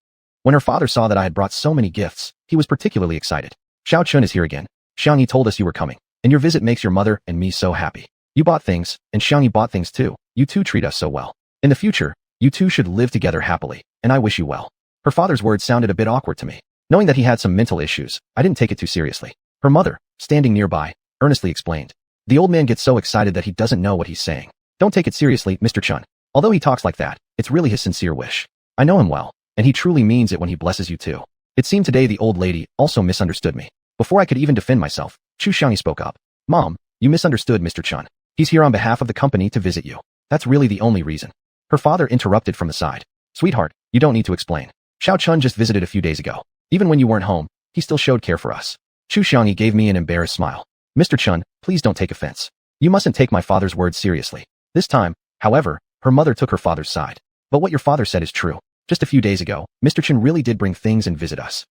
When her father saw that I had brought so many gifts, he was particularly excited. "Xiaochun is here again. Xiangyi told us you were coming, and your visit makes your mother and me so happy. You bought things, and Xiangyi bought things too. You two treat us so well. In the future, you two should live together happily, and I wish you well." Her father's words sounded a bit awkward to me. Knowing that he had some mental issues, I didn't take it too seriously. Her mother, standing nearby, earnestly explained. "The old man gets so excited that he doesn't know what he's saying. Don't take it seriously, Mr. Chun. Although he talks like that, it's really his sincere wish. I know him well, and he truly means it when he blesses you too." It seemed today the old lady also misunderstood me. Before I could even defend myself, xiuxian spoke up. "Mom, you misunderstood Mr. Chun. He's here on behalf of the company to visit you. That's really the only reason." Her father interrupted from the side. "Sweetheart, you don't need to explain. Xiao Chun just visited a few days ago. Even when you weren't home, he still showed care for us." Xiuxian gave me an embarrassed smile. "Mr. Chun, please don't take offense. You mustn't take my father's words seriously." This time, however, her mother took her father's side. "But what your father said is true. Just a few days ago, Mr. Chun really did bring things and visit us."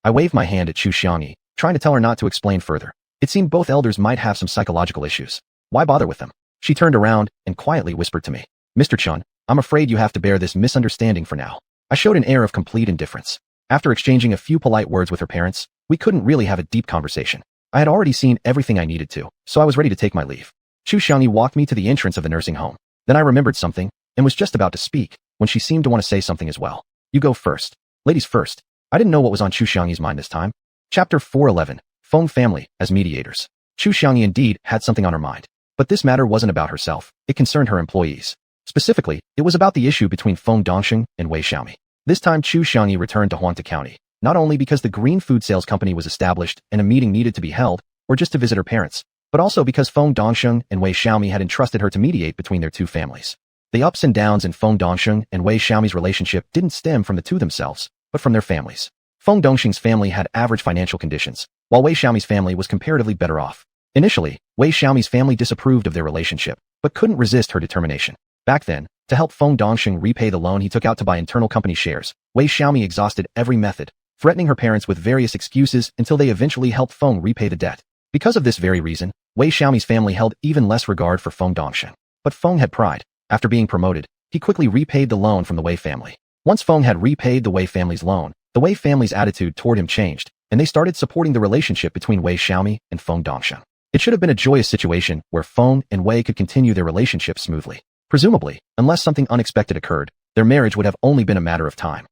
I waved my hand at xiuxian, trying to tell her not to explain further. It seemed both elders might have some psychological issues. Why bother with them? She turned around and quietly whispered to me, "Mr. Chun, I'm afraid you have to bear this misunderstanding for now." I showed an air of complete indifference. After exchanging a few polite words with her parents, we couldn't really have a deep conversation. I had already seen everything I needed to, so I was ready to take my leave. Xiuxian walked me to the entrance of the nursing home. Then I remembered something, and was just about to speak, when she seemed to want to say something as well. "You go first. Ladies first." I didn't know what was on Xiuxian's mind this time. Chapter 411, Feng Family as Mediators. Xiuxian indeed had something on her mind. But this matter wasn't about herself, it concerned her employees. Specifically, it was about the issue between Feng Dongsheng and Wei Xiaomi. This time Xiuxian returned to Huangta County, not only because the green food sales company was established and a meeting needed to be held, or just to visit her parents, but also because Feng Dongsheng and Wei Xiaomi had entrusted her to mediate between their two families. The ups and downs in Feng Dongsheng and Wei Xiaomi's relationship didn't stem from the two themselves, but from their families. Feng Dongsheng's family had average financial conditions, while Wei Xiaomi's family was comparatively better off. Initially, Wei Xiaomi's family disapproved of their relationship, but couldn't resist her determination. Back then, to help Feng Dongsheng repay the loan he took out to buy internal company shares, Wei Xiaomi exhausted every method, threatening her parents with various excuses until they eventually helped Feng repay the debt. Because of this very reason, Wei Xiaomi's family held even less regard for Feng Dongsheng. But Feng had pride. After being promoted, he quickly repaid the loan from the Wei family. Once Feng had repaid the Wei family's loan, the Wei family's attitude toward him changed, and they started supporting the relationship between Wei Xiaomi and Feng Dongsheng. It should have been a joyous situation where Feng and Wei could continue their relationship smoothly. Presumably, unless something unexpected occurred, their marriage would have only been a matter of time.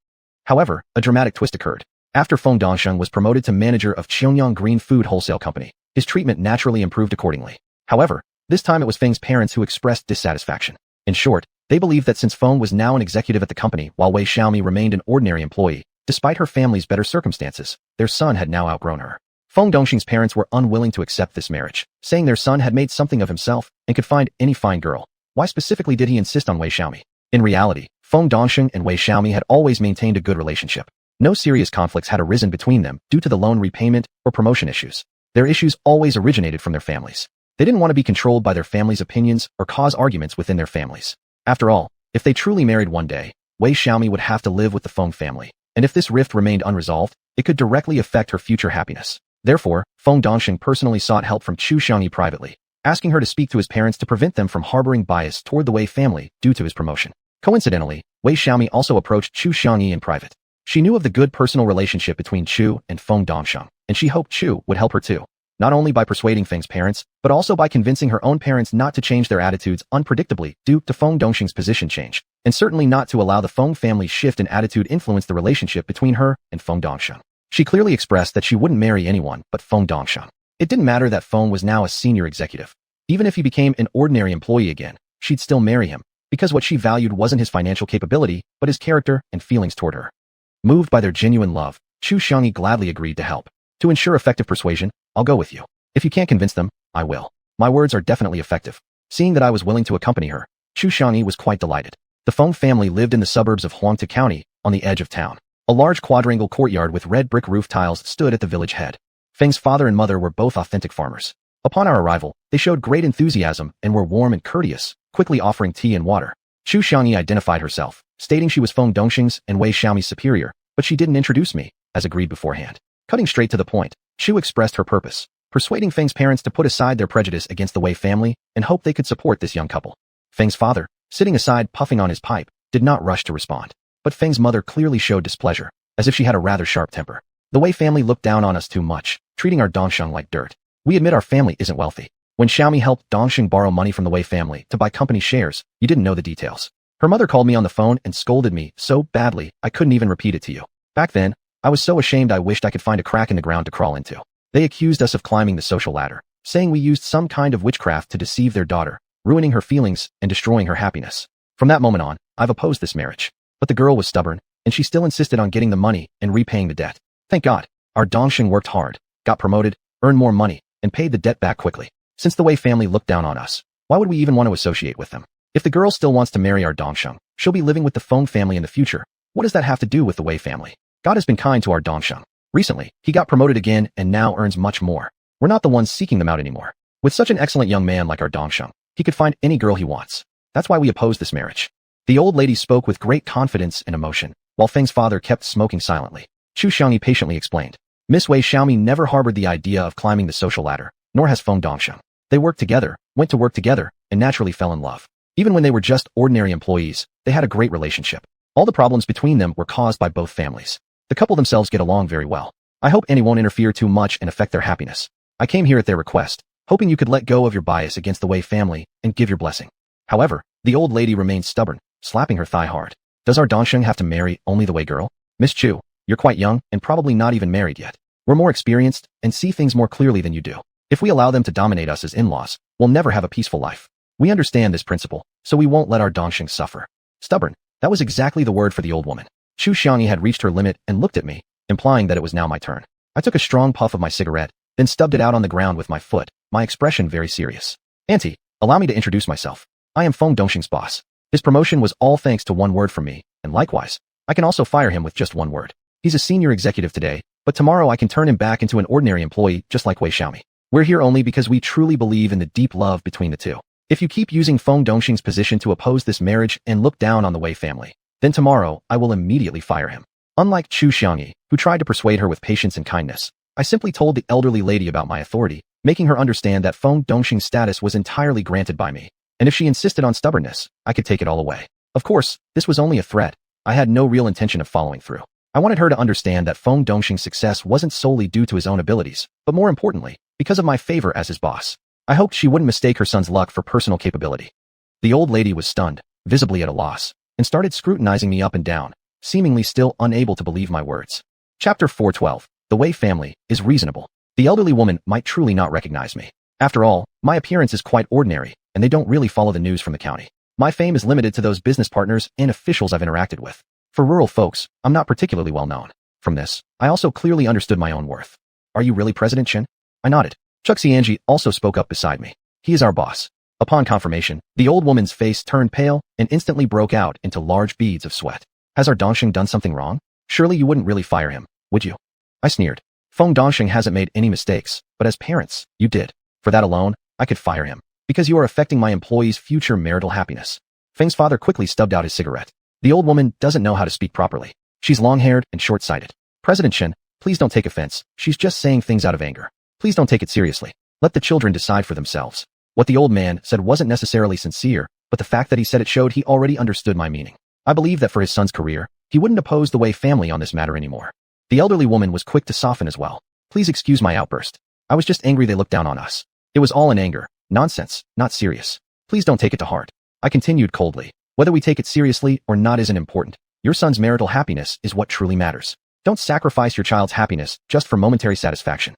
However, a dramatic twist occurred. After Feng Dongsheng was promoted to manager of Xianxia Green Food Wholesale Company, his treatment naturally improved accordingly. However, this time it was Feng's parents who expressed dissatisfaction. In short, they believed that since Feng was now an executive at the company while Wei Xiaomi remained an ordinary employee, despite her family's better circumstances, their son had now outgrown her. Feng Dongsheng's parents were unwilling to accept this marriage, saying their son had made something of himself and could find any fine girl. Why specifically did he insist on Wei Xiaomi? In reality, Feng Dongsheng and Wei Xiaomi had always maintained a good relationship. No serious conflicts had arisen between them due to the loan repayment or promotion issues. Their issues always originated from their families. They didn't want to be controlled by their family's opinions or cause arguments within their families. After all, if they truly married one day, Wei Xiaomi would have to live with the Feng family, and if this rift remained unresolved, it could directly affect her future happiness. Therefore, Feng Dongxing personally sought help from Xiuxian privately, asking her to speak to his parents to prevent them from harboring bias toward the Wei family due to his promotion. Coincidentally, Wei Xiaomi also approached Xiuxian in private. She knew of the good personal relationship between Chu and Feng Dongxing, and she hoped Chu would help her too. Not only by persuading Feng's parents, but also by convincing her own parents not to change their attitudes unpredictably due to Feng Dongxing's position change, and certainly not to allow the Feng family's shift in attitude influence the relationship between her and Feng Dongxing. She clearly expressed that she wouldn't marry anyone but Feng Dongxing. It didn't matter that Feng was now a senior executive. Even if he became an ordinary employee again, she'd still marry him, because what she valued wasn't his financial capability, but his character and feelings toward her. Moved by their genuine love, Chu Xiangyi gladly agreed to help. To ensure effective persuasion, I'll go with you. If you can't convince them, I will. My words are definitely effective. Seeing that I was willing to accompany her, Chu Xiangyi was quite delighted. The Feng family lived in the suburbs of Huangta County, on the edge of town. A large quadrangle courtyard with red brick roof tiles stood at the village head. Feng's father and mother were both authentic farmers. Upon our arrival, they showed great enthusiasm and were warm and courteous, quickly offering tea and water. Chu Xiangyi identified herself, stating she was Feng Dongxing's and Wei Xiaomi's superior, but she didn't introduce me, as agreed beforehand. Cutting straight to the point, Chu expressed her purpose, persuading Feng's parents to put aside their prejudice against the Wei family and hope they could support this young couple. Feng's father, sitting aside puffing on his pipe, did not rush to respond. But Feng's mother clearly showed displeasure, as if she had a rather sharp temper. The Wei family looked down on us too much, treating our Dongxing like dirt. We admit our family isn't wealthy. When Xiaomi helped Dongxing borrow money from the Wei family to buy company shares, you didn't know the details. Her mother called me on the phone and scolded me so badly I couldn't even repeat it to you. Back then, I was so ashamed I wished I could find a crack in the ground to crawl into. They accused us of climbing the social ladder, saying we used some kind of witchcraft to deceive their daughter, ruining her feelings and destroying her happiness. From that moment on, I've opposed this marriage. But the girl was stubborn, and she still insisted on getting the money and repaying the debt. Thank God, our Dongxing worked hard, got promoted, earned more money, and paid the debt back quickly. Since the Wei family looked down on us, why would we even want to associate with them? If the girl still wants to marry our Dongxing, she'll be living with the Feng family in the future. What does that have to do with the Wei family? God has been kind to our Dongxing. Recently, he got promoted again and now earns much more. We're not the ones seeking them out anymore. With such an excellent young man like our Dongxing, he could find any girl he wants. That's why we oppose this marriage. The old lady spoke with great confidence and emotion, while Feng's father kept smoking silently. Chu Xiangyi patiently explained. Miss Wei Xiaomi never harbored the idea of climbing the social ladder, nor has Feng Dongxing. They worked together, went to work together, and naturally fell in love. Even when they were just ordinary employees, they had a great relationship. All the problems between them were caused by both families. The couple themselves get along very well. I hope any won't interfere too much and affect their happiness. I came here at their request, hoping you could let go of your bias against the Wei family and give your blessing. However, the old lady remained stubborn, slapping her thigh hard. Does our Dongxing have to marry only the Wei girl? Miss Chu, you're quite young and probably not even married yet. We're more experienced and see things more clearly than you do. If we allow them to dominate us as in-laws, we'll never have a peaceful life. We understand this principle, so we won't let our Dongxing suffer. Stubborn. That was exactly the word for the old woman. Chu Xiangyi had reached her limit and looked at me, implying that it was now my turn. I took a strong puff of my cigarette, then stubbed it out on the ground with my foot, my expression very serious. Auntie, allow me to introduce myself. I am Feng Dongxing's boss. His promotion was all thanks to one word from me, and likewise, I can also fire him with just one word. He's a senior executive today, but tomorrow I can turn him back into an ordinary employee just like Wei Xiaomi. We're here only because we truly believe in the deep love between the two. If you keep using Feng Dongxing's position to oppose this marriage and look down on the Wei family, then tomorrow I will immediately fire him. Unlike Chu Xiangyi, who tried to persuade her with patience and kindness, I simply told the elderly lady about my authority, making her understand that Feng Dongxing's status was entirely granted by me, and if she insisted on stubbornness, I could take it all away. Of course, this was only a threat. I had no real intention of following through. I wanted her to understand that Feng Dongxing's success wasn't solely due to his own abilities, but more importantly, because of my favor as his boss. I hoped she wouldn't mistake her son's luck for personal capability. The old lady was stunned, visibly at a loss, and started scrutinizing me up and down, seemingly still unable to believe my words. Chapter 412. The Wei family is reasonable. The elderly woman might truly not recognize me. After all, my appearance is quite ordinary, and they don't really follow the news from the county. My fame is limited to those business partners and officials I've interacted with. For rural folks, I'm not particularly well known. From this, I also clearly understood my own worth. Are you really President Chen? I nodded. Xiuxian also spoke up beside me. He is our boss. Upon confirmation, the old woman's face turned pale and instantly broke out into large beads of sweat. Has our Dongxing done something wrong? Surely you wouldn't really fire him, would you? I sneered. Feng Dongxing hasn't made any mistakes, but as parents, you did. For that alone, I could fire him. Because you are affecting my employee's future marital happiness. Feng's father quickly stubbed out his cigarette. The old woman doesn't know how to speak properly. She's long-haired and short-sighted. President Chen, please don't take offense. She's just saying things out of anger. Please don't take it seriously. Let the children decide for themselves. What the old man said wasn't necessarily sincere, but the fact that he said it showed he already understood my meaning. I believe that for his son's career, he wouldn't oppose the Wei family on this matter anymore. The elderly woman was quick to soften as well. Please excuse my outburst. I was just angry they looked down on us. It was all in anger. Nonsense, not serious. Please don't take it to heart. I continued coldly. Whether we take it seriously or not isn't important. Your son's marital happiness is what truly matters. Don't sacrifice your child's happiness just for momentary satisfaction.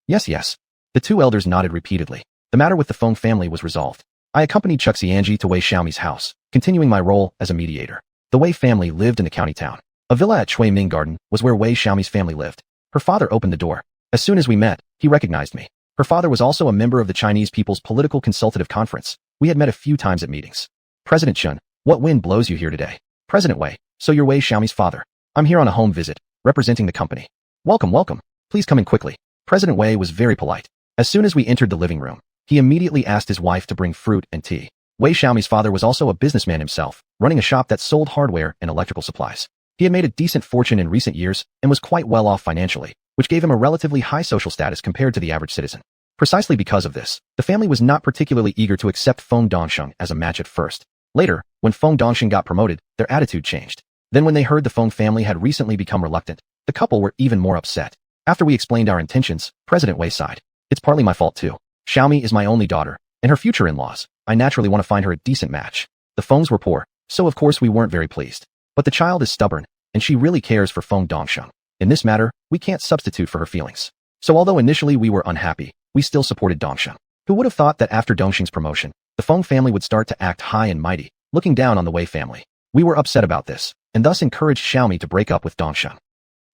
Yes, yes. The two elders nodded repeatedly. The matter with the Feng family was resolved. I accompanied xiuxian to Wei Xiaomi's house, continuing my role as a mediator. The Wei family lived in the county town. A villa at Chui Ming Garden was where Wei Xiaomi's family lived. Her father opened the door. As soon as we met, he recognized me. Her father was also a member of the Chinese People's Political Consultative Conference. We had met a few times at meetings. President Chen, what wind blows you here today? President Wei, so you're Wei Xiaomi's father. I'm here on a home visit, representing the company. Welcome, welcome. Please come in quickly. President Wei was very polite. As soon as we entered the living room, he immediately asked his wife to bring fruit and tea. Wei Xiaomi's father was also a businessman himself, running a shop that sold hardware and electrical supplies. He had made a decent fortune in recent years and was quite well off financially, which gave him a relatively high social status compared to the average citizen. Precisely because of this, the family was not particularly eager to accept Feng Dongsheng as a match at first. Later, when Feng Dongsheng got promoted, their attitude changed. Then when they heard the Feng family had recently become reluctant, the couple were even more upset. After we explained our intentions, President Wei sighed. It's partly my fault too. Xiaomi is my only daughter, and her future in-laws. I naturally want to find her a decent match. The Fengs were poor, so of course we weren't very pleased. But the child is stubborn, and she really cares for Feng Dongsheng. In this matter, we can't substitute for her feelings. So although initially we were unhappy, we still supported Dongsheng. Who would have thought that after Dongsheng's promotion, the Feng family would start to act high and mighty, looking down on the Wei family? We were upset about this, and thus encouraged Xiaomi to break up with Dongsheng.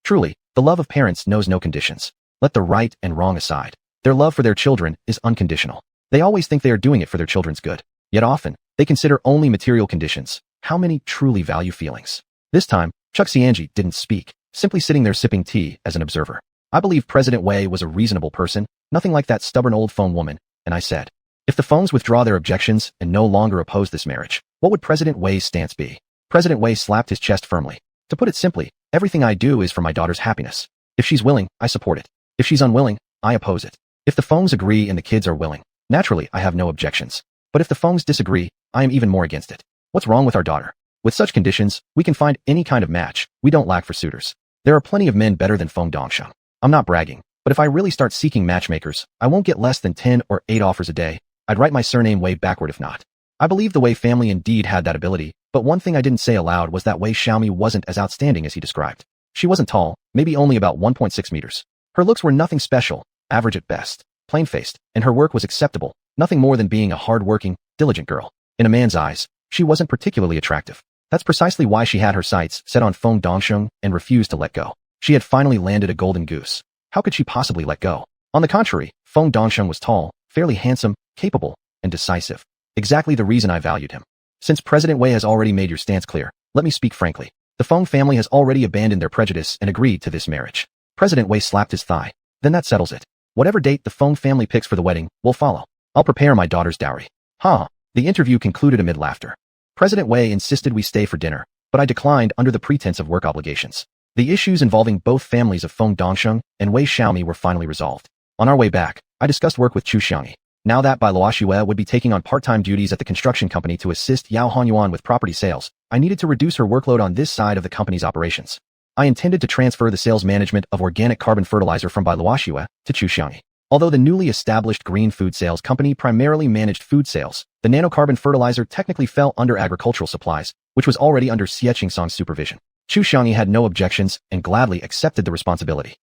Truly, the love of parents knows no conditions. Let the right and wrong aside. Their love for their children is unconditional. They always think they are doing it for their children's good. Yet often, they consider only material conditions. How many truly value feelings? This time, xiuxian didn't speak, simply sitting there sipping tea as an observer. I believe President Wei was a reasonable person, nothing like that stubborn old Feng woman, and I said, if the Fengs withdraw their objections and no longer oppose this marriage, what would President Wei's stance be? President Wei slapped his chest firmly. To put it simply, everything I do is for my daughter's happiness. If she's willing, I support it. If she's unwilling, I oppose it. If the Fengs agree and the kids are willing, naturally I have no objections. But if the Fengs disagree, I am even more against it. What's wrong with our daughter? With such conditions, we can find any kind of match. We don't lack for suitors. There are plenty of men better than Feng Dongsheng. I'm not bragging, but if I really start seeking matchmakers, I won't get less than 10 or 8 offers a day. I'd write my surname Wei backward if not. I believe the Wei family indeed had that ability, but one thing I didn't say aloud was that Wei Xiaomi wasn't as outstanding as he described. She wasn't tall, maybe only about 1.6 meters. Her looks were nothing special, average at best, plain-faced, and her work was acceptable, nothing more than being a hard-working, diligent girl. In a man's eyes, she wasn't particularly attractive. That's precisely why she had her sights set on Feng Dongsheng and refused to let go. She had finally landed a golden goose. How could she possibly let go? On the contrary, Feng Dongsheng was tall, fairly handsome, capable, and decisive. Exactly the reason I valued him. Since President Wei has already made your stance clear, let me speak frankly. The Feng family has already abandoned their prejudice and agreed to this marriage. President Wei slapped his thigh. Then that settles it. Whatever date the Feng family picks for the wedding, will follow. I'll prepare my daughter's dowry. The interview concluded amid laughter. President Wei insisted we stay for dinner, but I declined under the pretense of work obligations. The issues involving both families of Feng Dongsheng and Wei Xiaomi were finally resolved. On our way back, I discussed work with xiuxian. Now that Bai Luoxue would be taking on part-time duties at the construction company to assist Yao Hanyuan with property sales, I needed to reduce her workload on this side of the company's operations. I intended to transfer the sales management of organic carbon fertilizer from Bai Luoxue to xiuxian. Although the newly established green food sales company primarily managed food sales, the nanocarbon fertilizer technically fell under agricultural supplies, which was already under Xie Qingsong's supervision. xiuxian had no objections and gladly accepted the responsibility.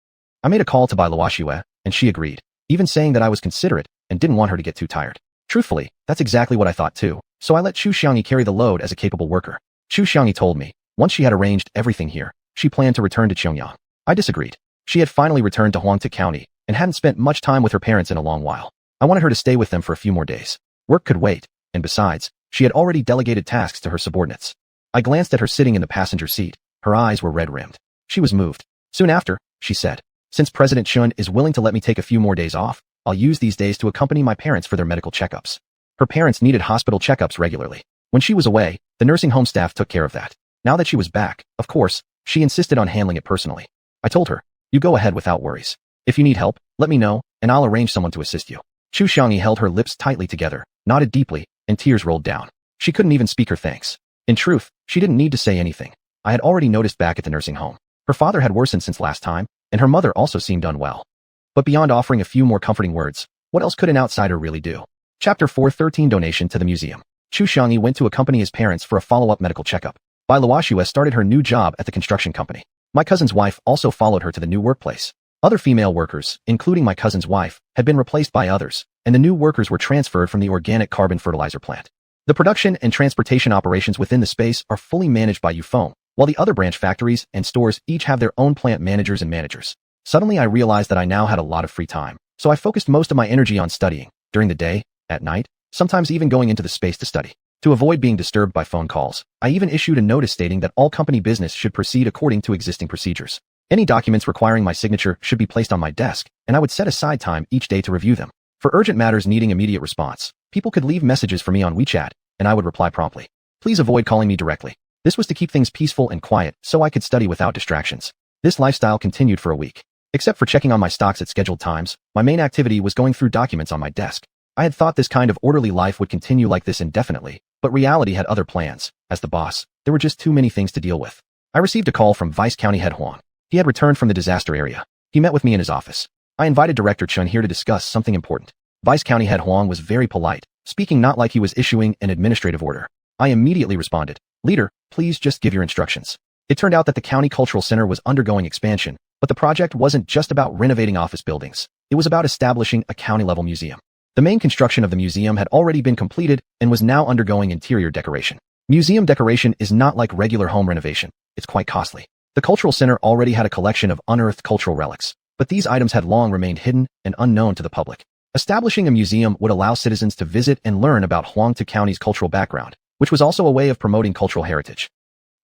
I made a call to Bai Luoxue, and she agreed, even saying that I was considerate and didn't want her to get too tired. Truthfully, that's exactly what I thought too, so I let xiuxian carry the load as a capable worker. Xiuxian told me, once she had arranged everything here, she planned to return to Pyongyang. I disagreed. She had finally returned to Huangtu County and hadn't spent much time with her parents in a long while. I wanted her to stay with them for a few more days. Work could wait, and besides, she had already delegated tasks to her subordinates. I glanced at her sitting in the passenger seat. Her eyes were red-rimmed. She was moved. Soon after, she said, since President Chun is willing to let me take a few more days off, I'll use these days to accompany my parents for their medical checkups. Her parents needed hospital checkups regularly. When she was away, the nursing home staff took care of that. Now that she was back, of course, she insisted on handling it personally. I told her, you go ahead without worries. If you need help, let me know, and I'll arrange someone to assist you. Xiuxian held her lips tightly together, nodded deeply, and tears rolled down. She couldn't even speak her thanks. In truth, she didn't need to say anything. I had already noticed back at the nursing home. Her father had worsened since last time, and her mother also seemed unwell. But beyond offering a few more comforting words, what else could an outsider really do? Chapter 4:13 Donation to the Museum. Xiuxian went to accompany his parents for a follow-up medical checkup. Bai Luoxue started her new job at the construction company. My cousin's wife also followed her to the new workplace. Other female workers, including my cousin's wife, had been replaced by others, and the new workers were transferred from the organic carbon fertilizer plant. The production and transportation operations within the space are fully managed by Yufeng, while the other branch factories and stores each have their own plant managers and managers. Suddenly I realized that I now had a lot of free time, so I focused most of my energy on studying, during the day, at night, sometimes even going into the space to study. To avoid being disturbed by phone calls, I even issued a notice stating that all company business should proceed according to existing procedures. Any documents requiring my signature should be placed on my desk, and I would set aside time each day to review them. For urgent matters needing immediate response, people could leave messages for me on WeChat, and I would reply promptly. Please avoid calling me directly. This was to keep things peaceful and quiet so I could study without distractions. This lifestyle continued for a week. Except for checking on my stocks at scheduled times, my main activity was going through documents on my desk. I had thought this kind of orderly life would continue like this indefinitely, but reality had other plans. As the boss, there were just too many things to deal with. I received a call from Vice County Head Huang. He had returned from the disaster area. He met with me in his office. I invited Director Chun here to discuss something important. Vice County Head Huang was very polite, speaking not like he was issuing an administrative order. I immediately responded, Leader, please just give your instructions. It turned out that the County Cultural Center was undergoing expansion, but the project wasn't just about renovating office buildings. It was about establishing a county-level museum. The main construction of the museum had already been completed and was now undergoing interior decoration. Museum decoration is not like regular home renovation. It's quite costly. The Cultural Center already had a collection of unearthed cultural relics, but these items had long remained hidden and unknown to the public. Establishing a museum would allow citizens to visit and learn about Huangtu County's cultural background, which was also a way of promoting cultural heritage.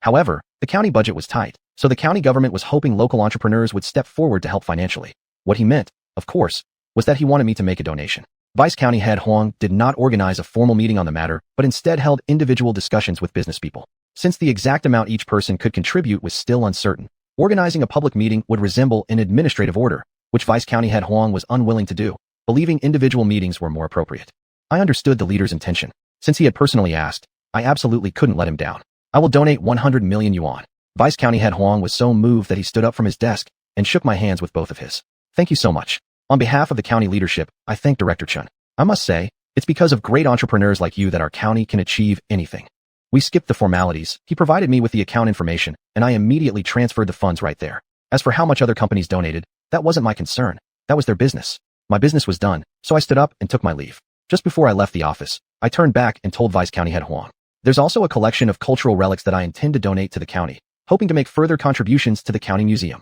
However, the county budget was tight, so the county government was hoping local entrepreneurs would step forward to help financially. What he meant, of course, was that he wanted me to make a donation. Vice County Head Huang did not organize a formal meeting on the matter, but instead held individual discussions with business people. Since the exact amount each person could contribute was still uncertain, organizing a public meeting would resemble an administrative order, which Vice County Head Huang was unwilling to do, believing individual meetings were more appropriate. I understood the leader's intention. Since he had personally asked, I absolutely couldn't let him down. I will donate 100 million yuan. Vice County Head Huang was so moved that he stood up from his desk and shook my hands with both of his. Thank you so much. On behalf of the county leadership, I thank Director Chun. I must say, it's because of great entrepreneurs like you that our county can achieve anything. We skipped the formalities. He provided me with the account information, and I immediately transferred the funds right there. As for how much other companies donated, that wasn't my concern. That was their business. My business was done, so I stood up and took my leave. Just before I left the office, I turned back and told Vice County Head Huang. There's also a collection of cultural relics that I intend to donate to the county, hoping to make further contributions to the county museum.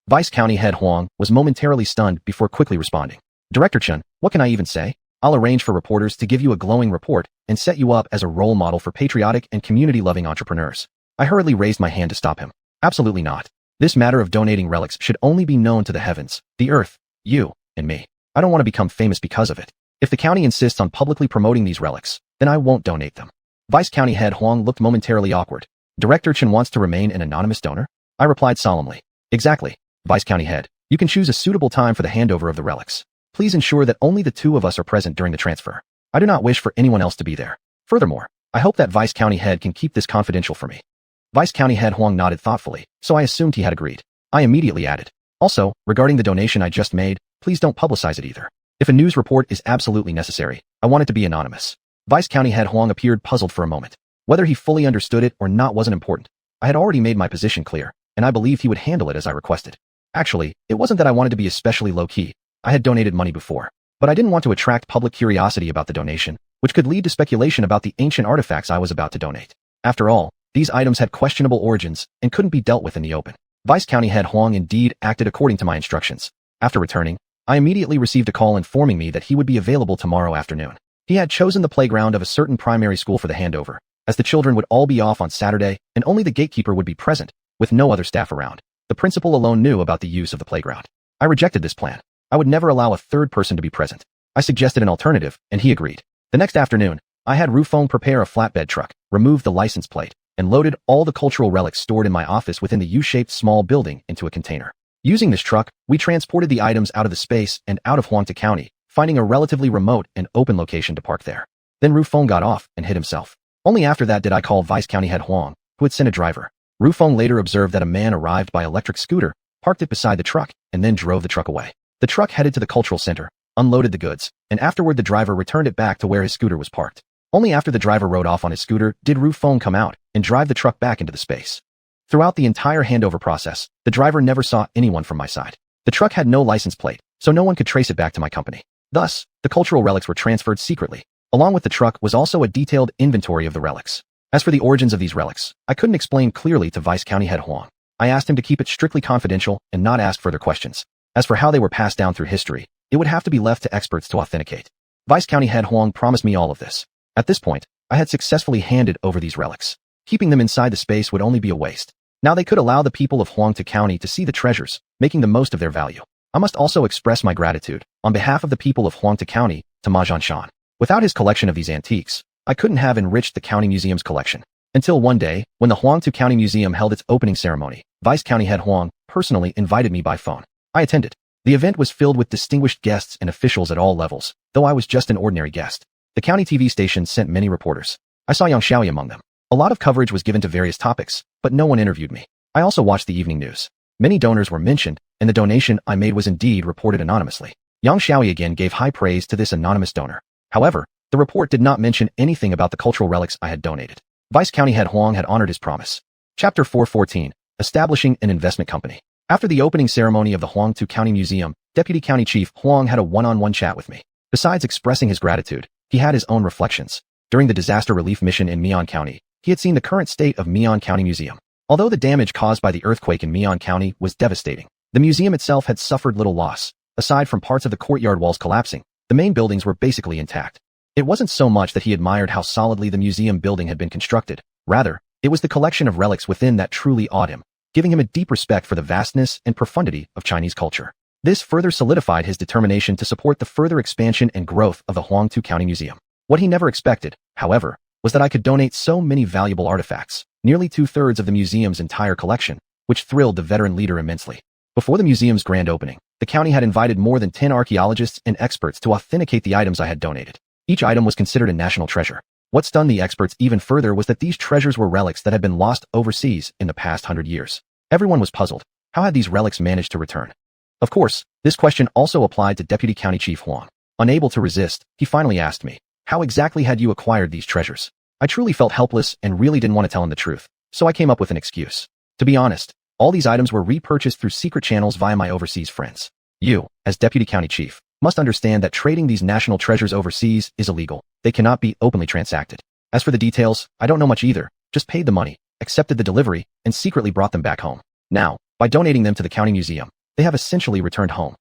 Vice County Head Huang was momentarily stunned before quickly responding. Director Chun, what can I even say? I'll arrange for reporters to give you a glowing report and set you up as a role model for patriotic and community-loving entrepreneurs. I hurriedly raised my hand to stop him. Absolutely not. This matter of donating relics should only be known to the heavens, the earth, you, and me. I don't want to become famous because of it. If the county insists on publicly promoting these relics, then I won't donate them. Vice County Head Huang looked momentarily awkward. Director Chen wants to remain an anonymous donor? I replied solemnly. Exactly. Vice County Head, you can choose a suitable time for the handover of the relics. Please ensure that only the two of us are present during the transfer. I do not wish for anyone else to be there. Furthermore, I hope that Vice County Head can keep this confidential for me. Vice County Head Huang nodded thoughtfully, so I assumed he had agreed. I immediately added. Also, regarding the donation I just made, please don't publicize it either. If a news report is absolutely necessary, I want it to be anonymous. Vice County Head Huang appeared puzzled for a moment. Whether he fully understood it or not wasn't important. I had already made my position clear, and I believed he would handle it as I requested. Actually, it wasn't that I wanted to be especially low-key. I had donated money before, but I didn't want to attract public curiosity about the donation, which could lead to speculation about the ancient artifacts I was about to donate. After all, these items had questionable origins and couldn't be dealt with in the open. Vice County Head Huang indeed acted according to my instructions. After returning, I immediately received a call informing me that he would be available tomorrow afternoon. He had chosen the playground of a certain primary school for the handover, as the children would all be off on Saturday and only the gatekeeper would be present, with no other staff around. The principal alone knew about the use of the playground. I rejected this plan. I would never allow a third person to be present. I suggested an alternative, and he agreed. The next afternoon, I had Rufeng prepare a flatbed truck, remove the license plate, and loaded all the cultural relics stored in my office within the U-shaped small building into a container. Using this truck, we transported the items out of the space and out of Huangtu County, finding a relatively remote and open location to park there. Then Rufeng got off and hid himself. Only after that did I call Vice County Head Huang, who had sent a driver. Rufeng later observed that a man arrived by electric scooter, parked it beside the truck, and then drove the truck away. The truck headed to the cultural center, unloaded the goods, and afterward the driver returned it back to where his scooter was parked. Only after the driver rode off on his scooter did Rufeng come out and drive the truck back into the space. Throughout the entire handover process, the driver never saw anyone from my side. The truck had no license plate, so no one could trace it back to my company. Thus, the cultural relics were transferred secretly. Along with the truck was also a detailed inventory of the relics. As for the origins of these relics, I couldn't explain clearly to Vice County Head Huang. I asked him to keep it strictly confidential and not ask further questions. As for how they were passed down through history, it would have to be left to experts to authenticate. Vice County Head Huang promised me all of this. At this point, I had successfully handed over these relics. Keeping them inside the space would only be a waste. Now they could allow the people of Huangtu County to see the treasures, making the most of their value. I must also express my gratitude, on behalf of the people of Huangtu County, to Ma Xianshan. Without his collection of these antiques, I couldn't have enriched the county museum's collection. Until one day, when the Huangtu County Museum held its opening ceremony, Vice County Head Huang personally invited me by phone. I attended. The event was filled with distinguished guests and officials at all levels, though I was just an ordinary guest. The county TV station sent many reporters. I saw xiuxian among them. A lot of coverage was given to various topics, but no one interviewed me. I also watched the evening news. Many donors were mentioned, and the donation I made was indeed reported anonymously. Xiuxian again gave high praise to this anonymous donor. However, the report did not mention anything about the cultural relics I had donated. Vice County Head Huang had honored his promise. Chapter 414, Establishing an Investment Company. After the opening ceremony of the Huangtu County Museum, Deputy County Chief Huang had a one-on-one chat with me. Besides expressing his gratitude, he had his own reflections. During the disaster relief mission in Mian County, he had seen the current state of Mian County Museum. Although the damage caused by the earthquake in Mian County was devastating, the museum itself had suffered little loss. Aside from parts of the courtyard walls collapsing, the main buildings were basically intact. It wasn't so much that he admired how solidly the museum building had been constructed. Rather, it was the collection of relics within that truly awed him, giving him a deep respect for the vastness and profundity of Chinese culture. This further solidified his determination to support the further expansion and growth of the Huangtu County Museum. What he never expected, however, was that I could donate so many valuable artifacts, nearly 2/3 of the museum's entire collection, which thrilled the veteran leader immensely. Before the museum's grand opening, the county had invited more than 10 archaeologists and experts to authenticate the items I had donated. Each item was considered a national treasure. What stunned the experts even further was that these treasures were relics that had been lost overseas in the past 100 years. Everyone was puzzled. How had these relics managed to return? Of course, this question also applied to Deputy County Chief Huang. Unable to resist, he finally asked me, "How exactly had you acquired these treasures?" I truly felt helpless and really didn't want to tell him the truth, so I came up with an excuse. To be honest, all these items were repurchased through secret channels via my overseas friends. You, as Deputy County Chief, must understand that trading these national treasures overseas is illegal. They cannot be openly transacted. As for the details, I don't know much either, just paid the money, accepted the delivery, and secretly brought them back home. Now, by donating them to the county museum, they have essentially returned home.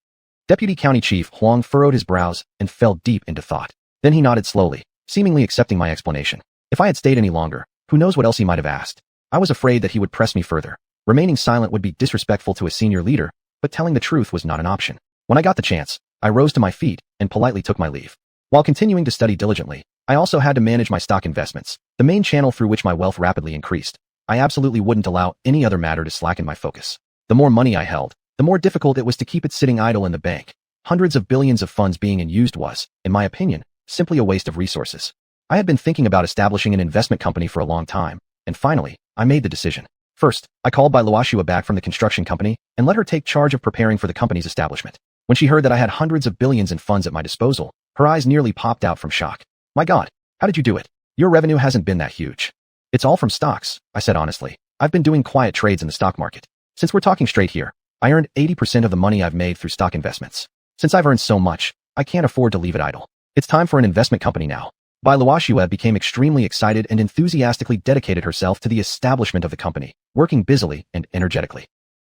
Deputy County Chief Huang furrowed his brows and fell deep into thought. Then he nodded slowly, seemingly accepting my explanation. If I had stayed any longer, who knows what else he might have asked. I was afraid that he would press me further. Remaining silent would be disrespectful to a senior leader, but telling the truth was not an option. When I got the chance, I rose to my feet and politely took my leave. While continuing to study diligently, I also had to manage my stock investments, the main channel through which my wealth rapidly increased. I absolutely wouldn't allow any other matter to slacken my focus. The more money I held, the more difficult it was to keep it sitting idle in the bank. Hundreds of billions of funds being used was, in my opinion, simply a waste of resources. I had been thinking about establishing an investment company for a long time, and finally, I made the decision. First, I called Bai Luoxua back from the construction company and let her take charge of preparing for the company's establishment. When she heard that I had hundreds of billions in funds at my disposal, her eyes nearly popped out from shock. "My God, how did you do it? Your revenue hasn't been that huge." "It's all from stocks," I said honestly. "I've been doing quiet trades in the stock market. Since we're talking straight here, I earned 80% of the money I've made through stock investments. Since I've earned so much, I can't afford to leave it idle. It's time for an investment company now." Bai Luoxua became extremely excited and enthusiastically dedicated herself to the establishment of the company, working busily and energetically.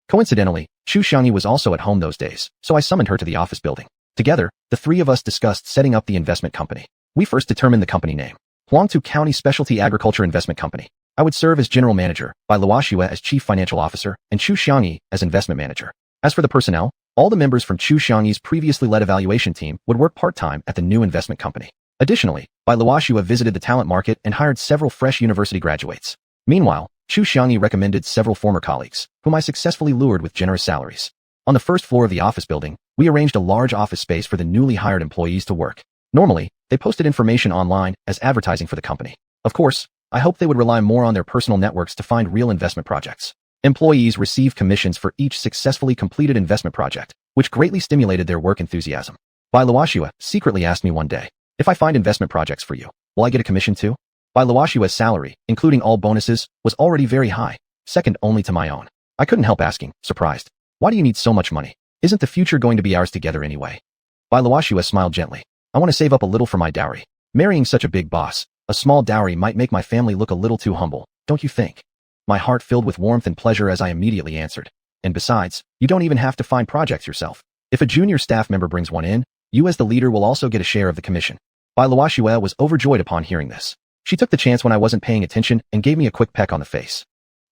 Coincidentally, Xiuxian was also at home those days, so I summoned her to the office building. Together, the three of us discussed setting up the investment company. We first determined the company name, Huangtu County Specialty Agriculture Investment Company. I would serve as general manager, Bai Luoxua as chief financial officer, and Xiuxian as investment manager. As for the personnel, All the members from Xiuxian's previously led evaluation team would work part-time at the new investment company. Additionally, Bai Luoxue visited the talent market and hired several fresh university graduates. Meanwhile, Xiuxian recommended several former colleagues, whom I successfully lured with generous salaries. On the first floor of the office building, we arranged a large office space for the newly hired employees to work. Normally, they posted information online as advertising for the company. Of course, I hoped they would rely more on their personal networks to find real investment projects. Employees received commissions for each successfully completed investment project, which greatly stimulated their work enthusiasm. Bai Luoxue secretly asked me one day, if I find investment projects for you, will I get a commission too? Bai Luoxue's salary, including all bonuses, was already very high, second only to my own. I couldn't help asking, surprised, why do you need so much money? Isn't the future going to be ours together anyway? Bai Luoxue smiled gently. I want to save up a little for my dowry. Marrying such a big boss, a small dowry might make my family look a little too humble, don't you think? My heart filled with warmth and pleasure as I immediately answered. And besides, you don't even have to find projects yourself. If a junior staff member brings one in, you as the leader will also get a share of the commission. Bai Luoxue was overjoyed upon hearing this. She took the chance when I wasn't paying attention and gave me a quick peck on the face.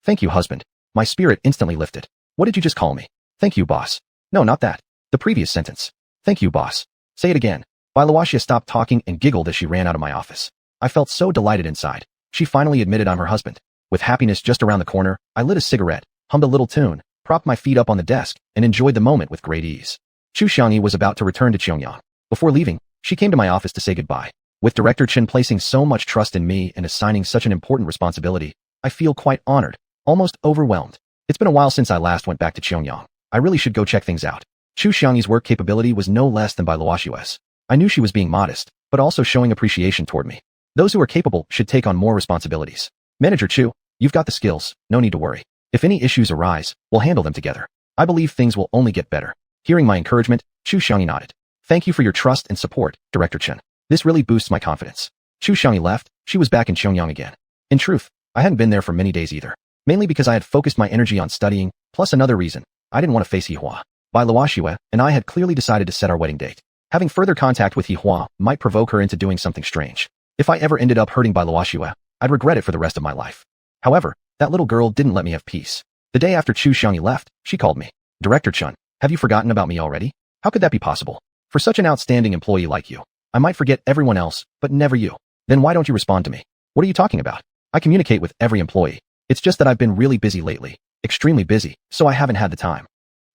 Thank you, husband. My spirit instantly lifted. What did you just call me? Thank you, boss. No, not that. The previous sentence. Thank you, boss. Say it again. Bai Luoxue stopped talking and giggled as she ran out of my office. I felt so delighted inside. She finally admitted I'm her husband. With happiness just around the corner, I lit a cigarette, hummed a little tune, propped my feet up on the desk, and enjoyed the moment with great ease. Xiuxian was about to return to Xianxia. Before leaving, she came to my office to say goodbye. With Director Chen placing so much trust in me and assigning such an important responsibility, I feel quite honored, almost overwhelmed. It's been a while since I last went back to Xianxia. I really should go check things out. Xiuxian's work capability was no less than Bai Luoxue's. I knew she was being modest, but also showing appreciation toward me. Those who are capable should take on more responsibilities. Manager Chu, you've got the skills, no need to worry. If any issues arise, we'll handle them together. I believe things will only get better. Hearing my encouragement, Xiuxian nodded. Thank you for your trust and support, Director Chen. This really boosts my confidence. Xiuxian left, she was back in Xianxia again. In truth, I hadn't been there for many days either. Mainly because I had focused my energy on studying, plus another reason. I didn't want to face Yihua. Bai Luoxue and I had clearly decided to set our wedding date. Having further contact with Yihua might provoke her into doing something strange. If I ever ended up hurting Bai Luoxue, I'd regret it for the rest of my life. However, that little girl didn't let me have peace. The day after Xiuxian left, she called me. Director Chen, have you forgotten about me already? How could that be possible? For such an outstanding employee like you, I might forget everyone else, but never you. Then why don't you respond to me? What are you talking about? I communicate with every employee. It's just that I've been really busy lately. Extremely busy, so I haven't had the time.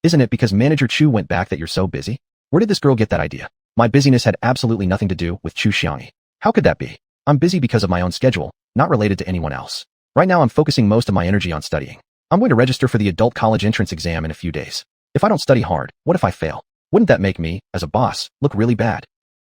Isn't it because Manager Chu went back that you're so busy? Where did this girl get that idea? My busyness had absolutely nothing to do with Xiuxian. How could that be? I'm busy because of my own schedule, not related to anyone else. Right now I'm focusing most of my energy on studying. I'm going to register for the adult college entrance exam in a few days. If I don't study hard, what if I fail? Wouldn't that make me, as a boss, look really bad?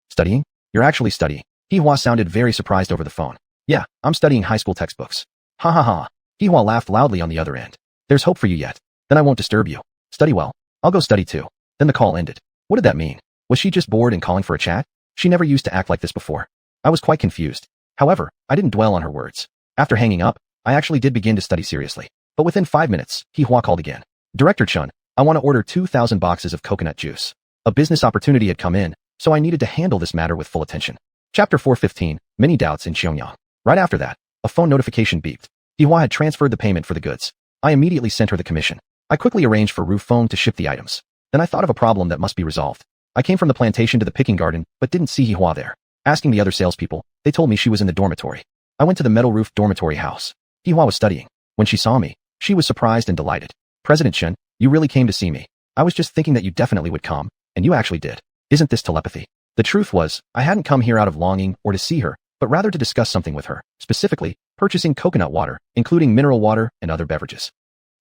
Studying? You're actually studying. Yihua sounded very surprised over the phone. Yeah, I'm studying high school textbooks. Ha ha ha. Yihua laughed loudly on the other end. There's hope for you yet. Then I won't disturb you. Study well. I'll go study too. Then the call ended. What did that mean? Was she just bored and calling for a chat? She never used to act like this before. I was quite confused. However, I didn't dwell on her words. After hanging up, I actually did begin to study seriously. But within 5 minutes, Yihua called again. Director Chen, I want to order 2,000 boxes of coconut juice. A business opportunity had come in, so I needed to handle this matter with full attention. Chapter 415, Many Doubts in Xianxia. Right after that, a phone notification beeped. Yihua had transferred the payment for the goods. I immediately sent her the commission. I quickly arranged for Roof Phone to ship the items. Then I thought of a problem that must be resolved. I came from the plantation to the picking garden, but didn't see Yihua there. Asking the other salespeople, they told me she was in the dormitory. I went to the metal-roofed dormitory house. Yihua was studying. When she saw me, she was surprised and delighted. President Chen, you really came to see me. I was just thinking that you definitely would come, and you actually did. Isn't this telepathy? The truth was, I hadn't come here out of longing or to see her, but rather to discuss something with her, specifically, purchasing coconut water, including mineral water and other beverages.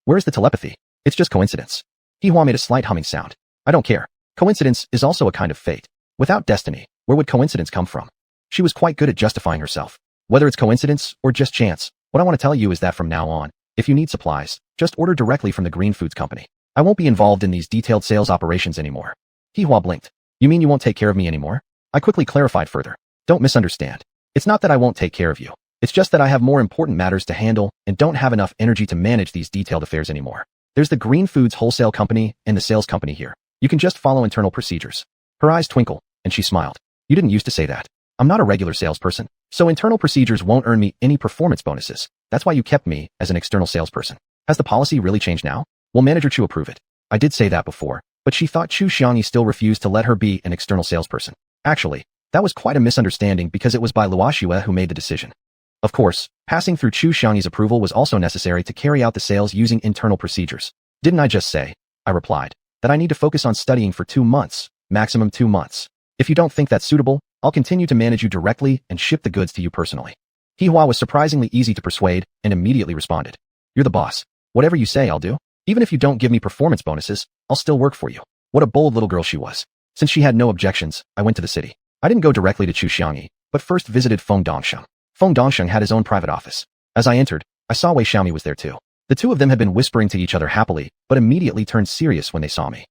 Where's the telepathy? It's just coincidence. Yihua made a slight humming sound. I don't care. Coincidence is also a kind of fate. Without destiny, where would coincidence come from? She was quite good at justifying herself. Whether it's coincidence or just chance, what I want to tell you is that from now on, if you need supplies, just order directly from the Green Foods Company. I won't be involved in these detailed sales operations anymore. Yihua blinked. You mean you won't take care of me anymore? I quickly clarified further. Don't misunderstand. It's not that I won't take care of you. It's just that I have more important matters to handle and don't have enough energy to manage these detailed affairs anymore. There's the Green Foods Wholesale Company and the sales company here. You can just follow internal procedures. Her eyes twinkled, and she smiled. You didn't used to say that. I'm not a regular salesperson, so internal procedures won't earn me any performance bonuses. That's why you kept me as an external salesperson. Has the policy really changed now? Will Manager Chu approve it? I did say that before, but she thought Xiuxian still refused to let her be an external salesperson. Actually, that was quite a misunderstanding because it was by Luoxue who made the decision. Of course, passing through Xiuxian's approval was also necessary to carry out the sales using internal procedures. Didn't I just say, I replied, that I need to focus on studying for 2 months, maximum 2 months. If you don't think that's suitable, I'll continue to manage you directly and ship the goods to you personally. Hihua was surprisingly easy to persuade and immediately responded. You're the boss. Whatever you say, I'll do. Even if you don't give me performance bonuses, I'll still work for you. What a bold little girl she was. Since she had no objections, I went to the city. I didn't go directly to Xiuxian, but first visited Feng Dongsheng. Feng Dongsheng had his own private office. As I entered, I saw Wei Xiaomi was there too. The two of them had been whispering to each other happily, but immediately turned serious when they saw me.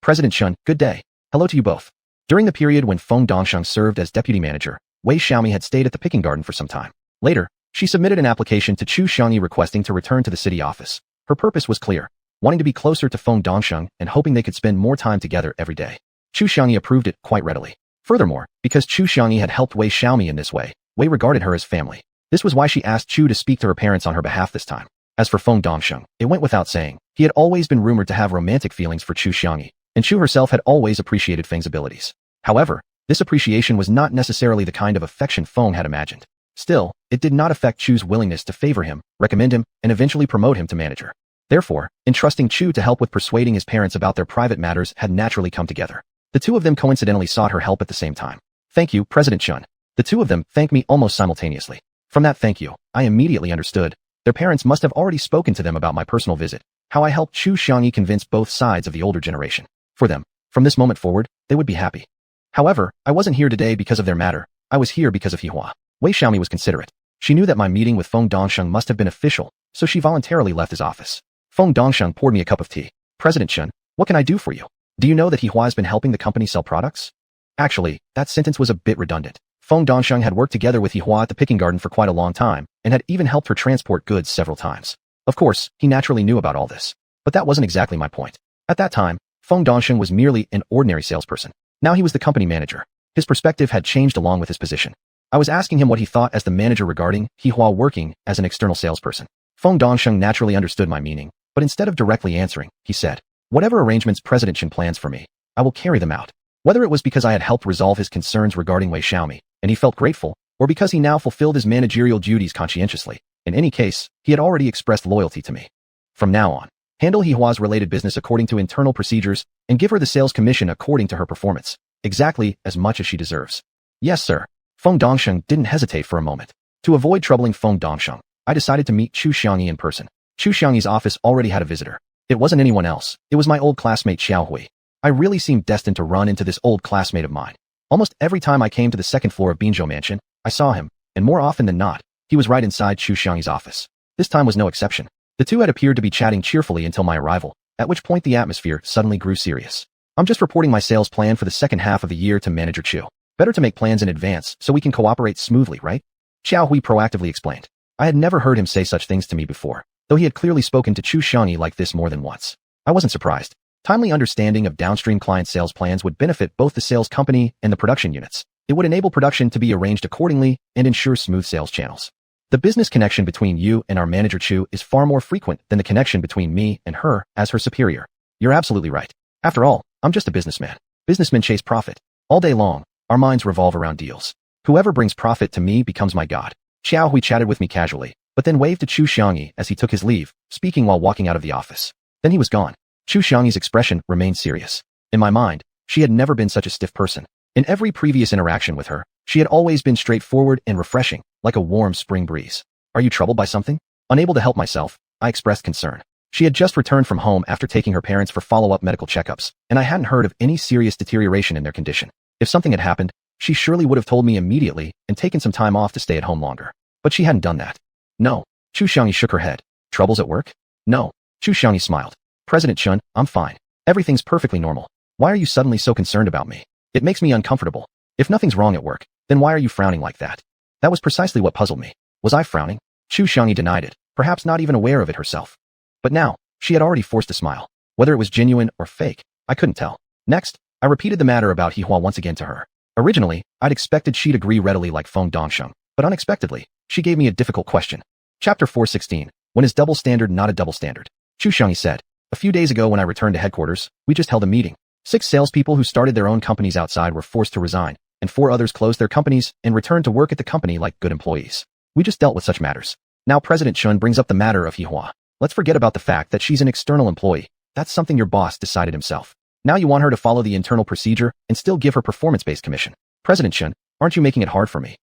President Shun, good day. Hello to you both. During the period when Feng Dongsheng served as deputy manager, Wei Xiaomi had stayed at the picking garden for some time. Later, she submitted an application to Chu Xiangyi requesting to return to the city office. Her purpose was clear, wanting to be closer to Feng Dongsheng and hoping they could spend more time together every day. Chu Xiangyi approved it quite readily. Furthermore, because Chu Xiangyi had helped Wei Xiaomi in this way, Wei regarded her as family. This was why she asked Chu to speak to her parents on her behalf this time. As for Feng Dongsheng, it went without saying, he had always been rumored to have romantic feelings for Chu Xiangyi, and Chu herself had always appreciated Feng's abilities. However, this appreciation was not necessarily the kind of affection Feng had imagined. Still, it did not affect Chu's willingness to favor him, recommend him, and eventually promote him to manager. Therefore, entrusting Chu to help with persuading his parents about their private matters had naturally come together. The two of them coincidentally sought her help at the same time. Thank you, President Shun. The two of them thanked me almost simultaneously. From that thank you, I immediately understood. Their parents must have already spoken to them about my personal visit, how I helped Chu Xiangyi convince both sides of the older generation. For them, from this moment forward, they would be happy. However, I wasn't here today because of their matter. I was here because of Hihua. Wei Xiaomi was considerate. She knew that my meeting with Feng Dongsheng must have been official, so she voluntarily left his office. Feng Dongsheng poured me a cup of tea. President Shun, what can I do for you? Do you know that Hihua has been helping the company sell products? Actually, that sentence was a bit redundant. Feng Dongsheng had worked together with Hihua at the picking garden for quite a long time, and had even helped her transport goods several times. Of course, he naturally knew about all this. But that wasn't exactly my point. At that time, Feng Dongsheng was merely an ordinary salesperson. Now he was the company manager. His perspective had changed along with his position. I was asking him what he thought as the manager regarding Hihua working as an external salesperson. Feng Dongsheng naturally understood my meaning, but instead of directly answering, he said, whatever arrangements President Chen plans for me, I will carry them out. Whether it was because I had helped resolve his concerns regarding Wei Xiaomi, and he felt grateful, or because he now fulfilled his managerial duties conscientiously, in any case, he had already expressed loyalty to me. From now on, handle Hihua's related business according to internal procedures, and give her the sales commission according to her performance, exactly as much as she deserves. Yes, sir. Feng Dongsheng didn't hesitate for a moment. To avoid troubling Feng Dongsheng, I decided to meet Chu Xiangyi in person. Chu Xiangyi's office already had a visitor. It wasn't anyone else, it was my old classmate Xiaohui. I really seemed destined to run into this old classmate of mine. Almost every time I came to the second floor of Binzhou Mansion, I saw him, and more often than not, he was right inside Chu Xiangyi's office. This time was no exception. The two had appeared to be chatting cheerfully until my arrival, at which point the atmosphere suddenly grew serious. I'm just reporting my sales plan for the second half of the year to Manager Chu. Better to make plans in advance so we can cooperate smoothly, right? Xiaohui proactively explained. I had never heard him say such things to me before, though he had clearly spoken to Chu Xiangyi like this more than once. I wasn't surprised. Timely understanding of downstream client sales plans would benefit both the sales company and the production units. It would enable production to be arranged accordingly and ensure smooth sales channels. The business connection between you and our manager Chu is far more frequent than the connection between me and her as her superior. You're absolutely right. After all, I'm just a businessman. Businessmen chase profit. All day long, our minds revolve around deals. Whoever brings profit to me becomes my god. Xiaohui chatted with me casually, but then waved to Chu Xiangyi as he took his leave, speaking while walking out of the office. Then he was gone. Chu Xiangyi's expression remained serious. In my mind, she had never been such a stiff person. In every previous interaction with her, she had always been straightforward and refreshing, like a warm spring breeze. Are you troubled by something? Unable to help myself, I expressed concern. She had just returned from home after taking her parents for follow-up medical checkups, and I hadn't heard of any serious deterioration in their condition. If something had happened, she surely would have told me immediately and taken some time off to stay at home longer. But she hadn't done that. No. Chu Xiangyi shook her head. Troubles at work? No. Chu Xiangyi smiled. President Chun, I'm fine. Everything's perfectly normal. Why are you suddenly so concerned about me? It makes me uncomfortable. If nothing's wrong at work, then why are you frowning like that? That was precisely what puzzled me. Was I frowning? Chu Xiangyi denied it, perhaps not even aware of it herself. But now, she had already forced a smile. Whether it was genuine or fake, I couldn't tell. Next, I repeated the matter about Hihua once again to her. Originally, I'd expected she'd agree readily like Feng Dongsheng, but unexpectedly, she gave me a difficult question. Chapter 416. When is double standard not a double standard? Chu Xiangyi said. A few days ago when I returned to headquarters, we just held a meeting. 6 salespeople who started their own companies outside were forced to resign, and 4 others closed their companies and returned to work at the company like good employees. We just dealt with such matters. Now President Chun brings up the matter of Xiuxian. Let's forget about the fact that she's an external employee. That's something your boss decided himself. Now you want her to follow the internal procedure and still give her performance-based commission. President Chun, aren't you making it hard for me?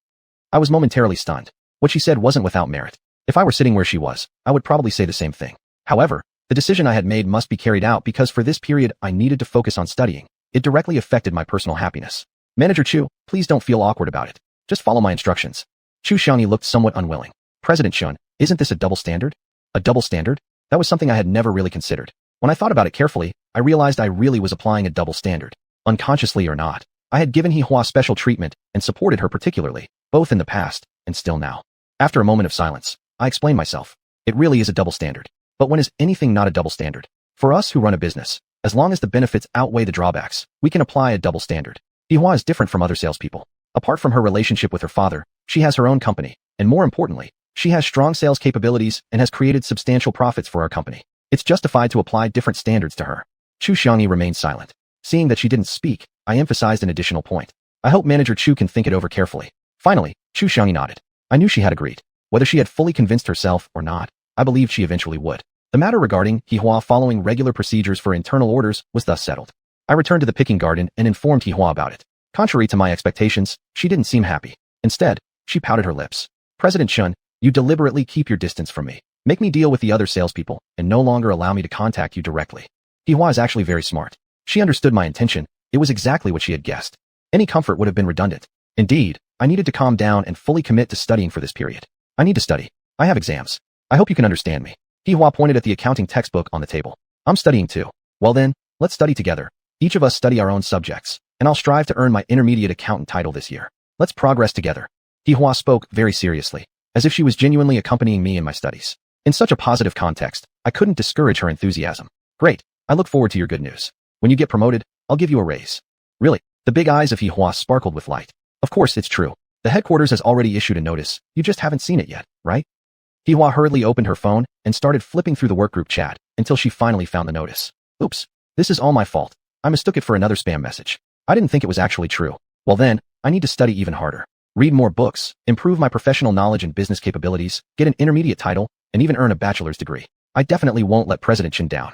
I was momentarily stunned. What she said wasn't without merit. If I were sitting where she was, I would probably say the same thing. However, the decision I had made must be carried out because for this period I needed to focus on studying. It directly affected my personal happiness. Manager Chu, please don't feel awkward about it. Just follow my instructions. Xiuxian looked somewhat unwilling. President Chun, isn't this a double standard? A double standard? That was something I had never really considered. When I thought about it carefully, I realized I really was applying a double standard. Unconsciously or not, I had given Xiuxian special treatment and supported her particularly, both in the past and still now. After a moment of silence, I explained myself. It really is a double standard. But when is anything not a double standard? For us who run a business, as long as the benefits outweigh the drawbacks, we can apply a double standard. Xiuxian is different from other salespeople. Apart from her relationship with her father, she has her own company, and more importantly, she has strong sales capabilities and has created substantial profits for our company. It's justified to apply different standards to her. Xiuxian remained silent. Seeing that she didn't speak, I emphasized an additional point. I hope Manager Chu can think it over carefully. Finally, Xiuxian nodded. I knew she had agreed. Whether she had fully convinced herself or not, I believed she eventually would. The matter regarding Xiuxian following regular procedures for internal orders was thus settled. I returned to the picking garden and informed Xiuxian about it. Contrary to my expectations, she didn't seem happy. Instead, she pouted her lips. President Chun, you deliberately keep your distance from me. Make me deal with the other salespeople and no longer allow me to contact you directly. Xiuxian is actually very smart. She understood my intention. It was exactly what she had guessed. Any comfort would have been redundant. Indeed, I needed to calm down and fully commit to studying for this period. I need to study. I have exams. I hope you can understand me. Xiuxian pointed at the accounting textbook on the table. I'm studying too. Well then, let's study together. Each of us study our own subjects, and I'll strive to earn my intermediate accountant title this year. Let's progress together. Xiuxian spoke very seriously, as if she was genuinely accompanying me in my studies. In such a positive context, I couldn't discourage her enthusiasm. Great, I look forward to your good news. When you get promoted, I'll give you a raise. Really? The big eyes of Xiuxian sparkled with light. Of course, it's true. The headquarters has already issued a notice. You just haven't seen it yet, right? Xiuxian hurriedly opened her phone and started flipping through the workgroup chat until she finally found the notice. Oops, this is all my fault. I mistook it for another spam message. I didn't think it was actually true. Well then, I need to study even harder. Read more books, improve my professional knowledge and business capabilities, get an intermediate title, and even earn a bachelor's degree. I definitely won't let President Chun down.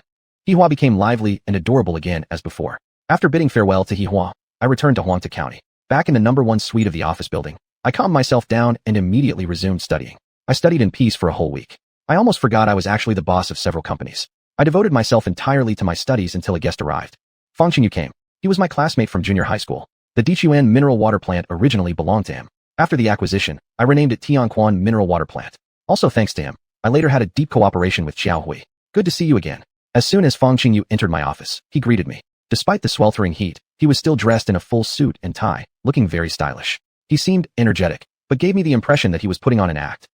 Xiuxian became lively and adorable again as before. After bidding farewell to Xiuxian, I returned to Huangta County. Back in the #1 suite of the office building, I calmed myself down and immediately resumed studying. I studied in peace for a whole week. I almost forgot I was actually the boss of several companies. I devoted myself entirely to my studies until a guest arrived. Fang Qingyu came. He was my classmate from junior high school. The xiuxian mineral water plant originally belonged to him. After the acquisition, I renamed it Tianquan Mineral Water Plant. Also thanks to him, I later had a deep cooperation with Xiaohui. Good to see you again. As soon as Fang Qingyu entered my office, he greeted me. Despite the sweltering heat, he was still dressed in a full suit and tie, looking very stylish. He seemed energetic, but gave me the impression that he was putting on an act.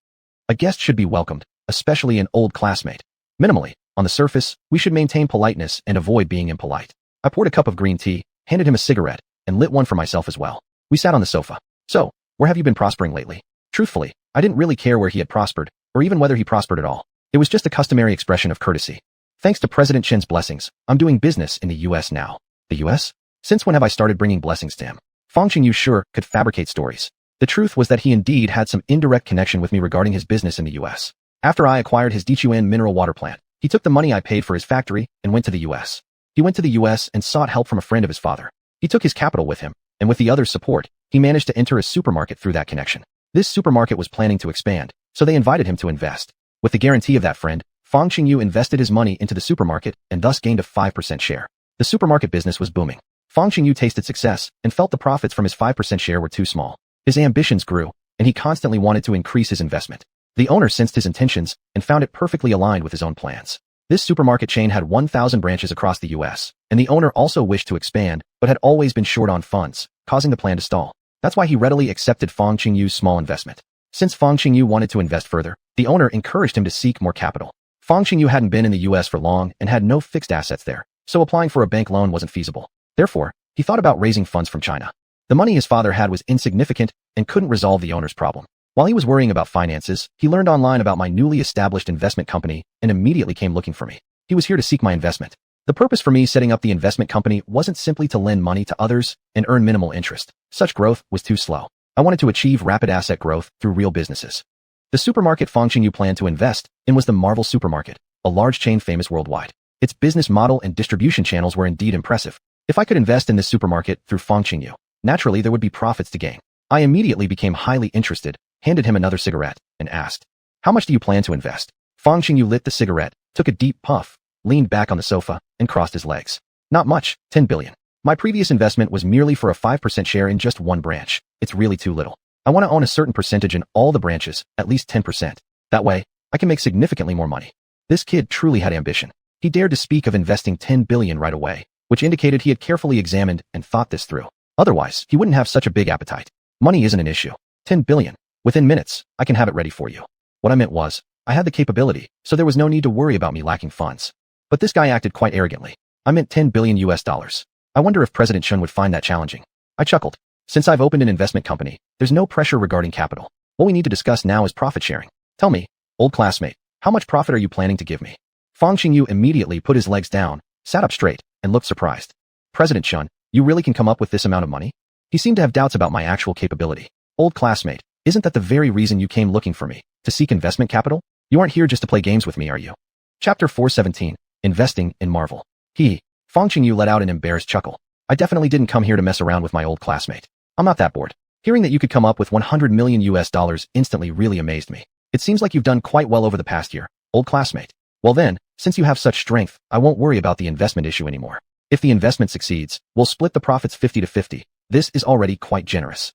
A guest should be welcomed, especially an old classmate. Minimally, on the surface, we should maintain politeness and avoid being impolite. I poured a cup of green tea, handed him a cigarette, and lit one for myself as well. We sat on the sofa. So, where have you been prospering lately? Truthfully, I didn't really care where he had prospered, or even whether he prospered at all. It was just a customary expression of courtesy. Thanks to President Chen's blessings, I'm doing business in the US now. The US? Since when have I started bringing blessings to him? Fang Qingyu sure could fabricate stories. The truth was that he indeed had some indirect connection with me regarding his business in the US. After I acquired his Dichuan mineral water plant, he took the money I paid for his factory and went to the US. He went to the US and sought help from a friend of his father. He took his capital with him, and with the other's support, he managed to enter a supermarket through that connection. This supermarket was planning to expand, so they invited him to invest. With the guarantee of that friend, Fang Qingyu invested his money into the supermarket and thus gained a 5% share. The supermarket business was booming. Fang Qingyu tasted success and felt the profits from his 5% share were too small. His ambitions grew, and he constantly wanted to increase his investment. The owner sensed his intentions and found it perfectly aligned with his own plans. This supermarket chain had 1,000 branches across the US, and the owner also wished to expand, but had always been short on funds, causing the plan to stall. That's why he readily accepted Fang Qingyu's small investment. Since Fang Qingyu wanted to invest further, the owner encouraged him to seek more capital. Fang Qingyu hadn't been in the US for long and had no fixed assets there, so applying for a bank loan wasn't feasible. Therefore, he thought about raising funds from China. The money his father had was insignificant and couldn't resolve the owner's problem. While he was worrying about finances, he learned online about my newly established investment company and immediately came looking for me. He was here to seek my investment. The purpose for me setting up the investment company wasn't simply to lend money to others and earn minimal interest. Such growth was too slow. I wanted to achieve rapid asset growth through real businesses. The supermarket Xiuxian planned to invest in was the Marvel Supermarket, a large chain famous worldwide. Its business model and distribution channels were indeed impressive. If I could invest in this supermarket through Xiuxian, naturally there would be profits to gain. I immediately became highly interested, handed him another cigarette, and asked, "How much do you plan to invest?" Xiuxian lit the cigarette, took a deep puff, leaned back on the sofa, and crossed his legs. "Not much, 10 billion. My previous investment was merely for a 5% share in just one branch. It's really too little. I want to own a certain percentage in all the branches, at least 10%. That way, I can make significantly more money." This kid truly had ambition. He dared to speak of investing 10 billion right away, which indicated he had carefully examined and thought this through. Otherwise, he wouldn't have such a big appetite. Money isn't an issue. 10 billion. Within minutes, I can have it ready for you. What I meant was, I had the capability, so there was no need to worry about me lacking funds. But this guy acted quite arrogantly. I meant 10 billion US dollars. I wonder if President Chun would find that challenging. I chuckled. Since I've opened an investment company, there's no pressure regarding capital. What we need to discuss now is profit sharing. Tell me, old classmate, how much profit are you planning to give me? Xiuxian immediately put his legs down, sat up straight, and looked surprised. President Chun, you really can come up with this amount of money? He seemed to have doubts about my actual capability. Old classmate, isn't that the very reason you came looking for me, to seek investment capital? You aren't here just to play games with me, are you? Chapter 417, Investing in Marvel. Xiuxian let out an embarrassed chuckle. I definitely didn't come here to mess around with my old classmate. I'm not that bored. Hearing that you could come up with 100 million US dollars instantly really amazed me. It seems like you've done quite well over the past year, old classmate. Well then, since you have such strength, I won't worry about the investment issue anymore. If the investment succeeds, we'll split the profits 50 to 50. This is already quite generous.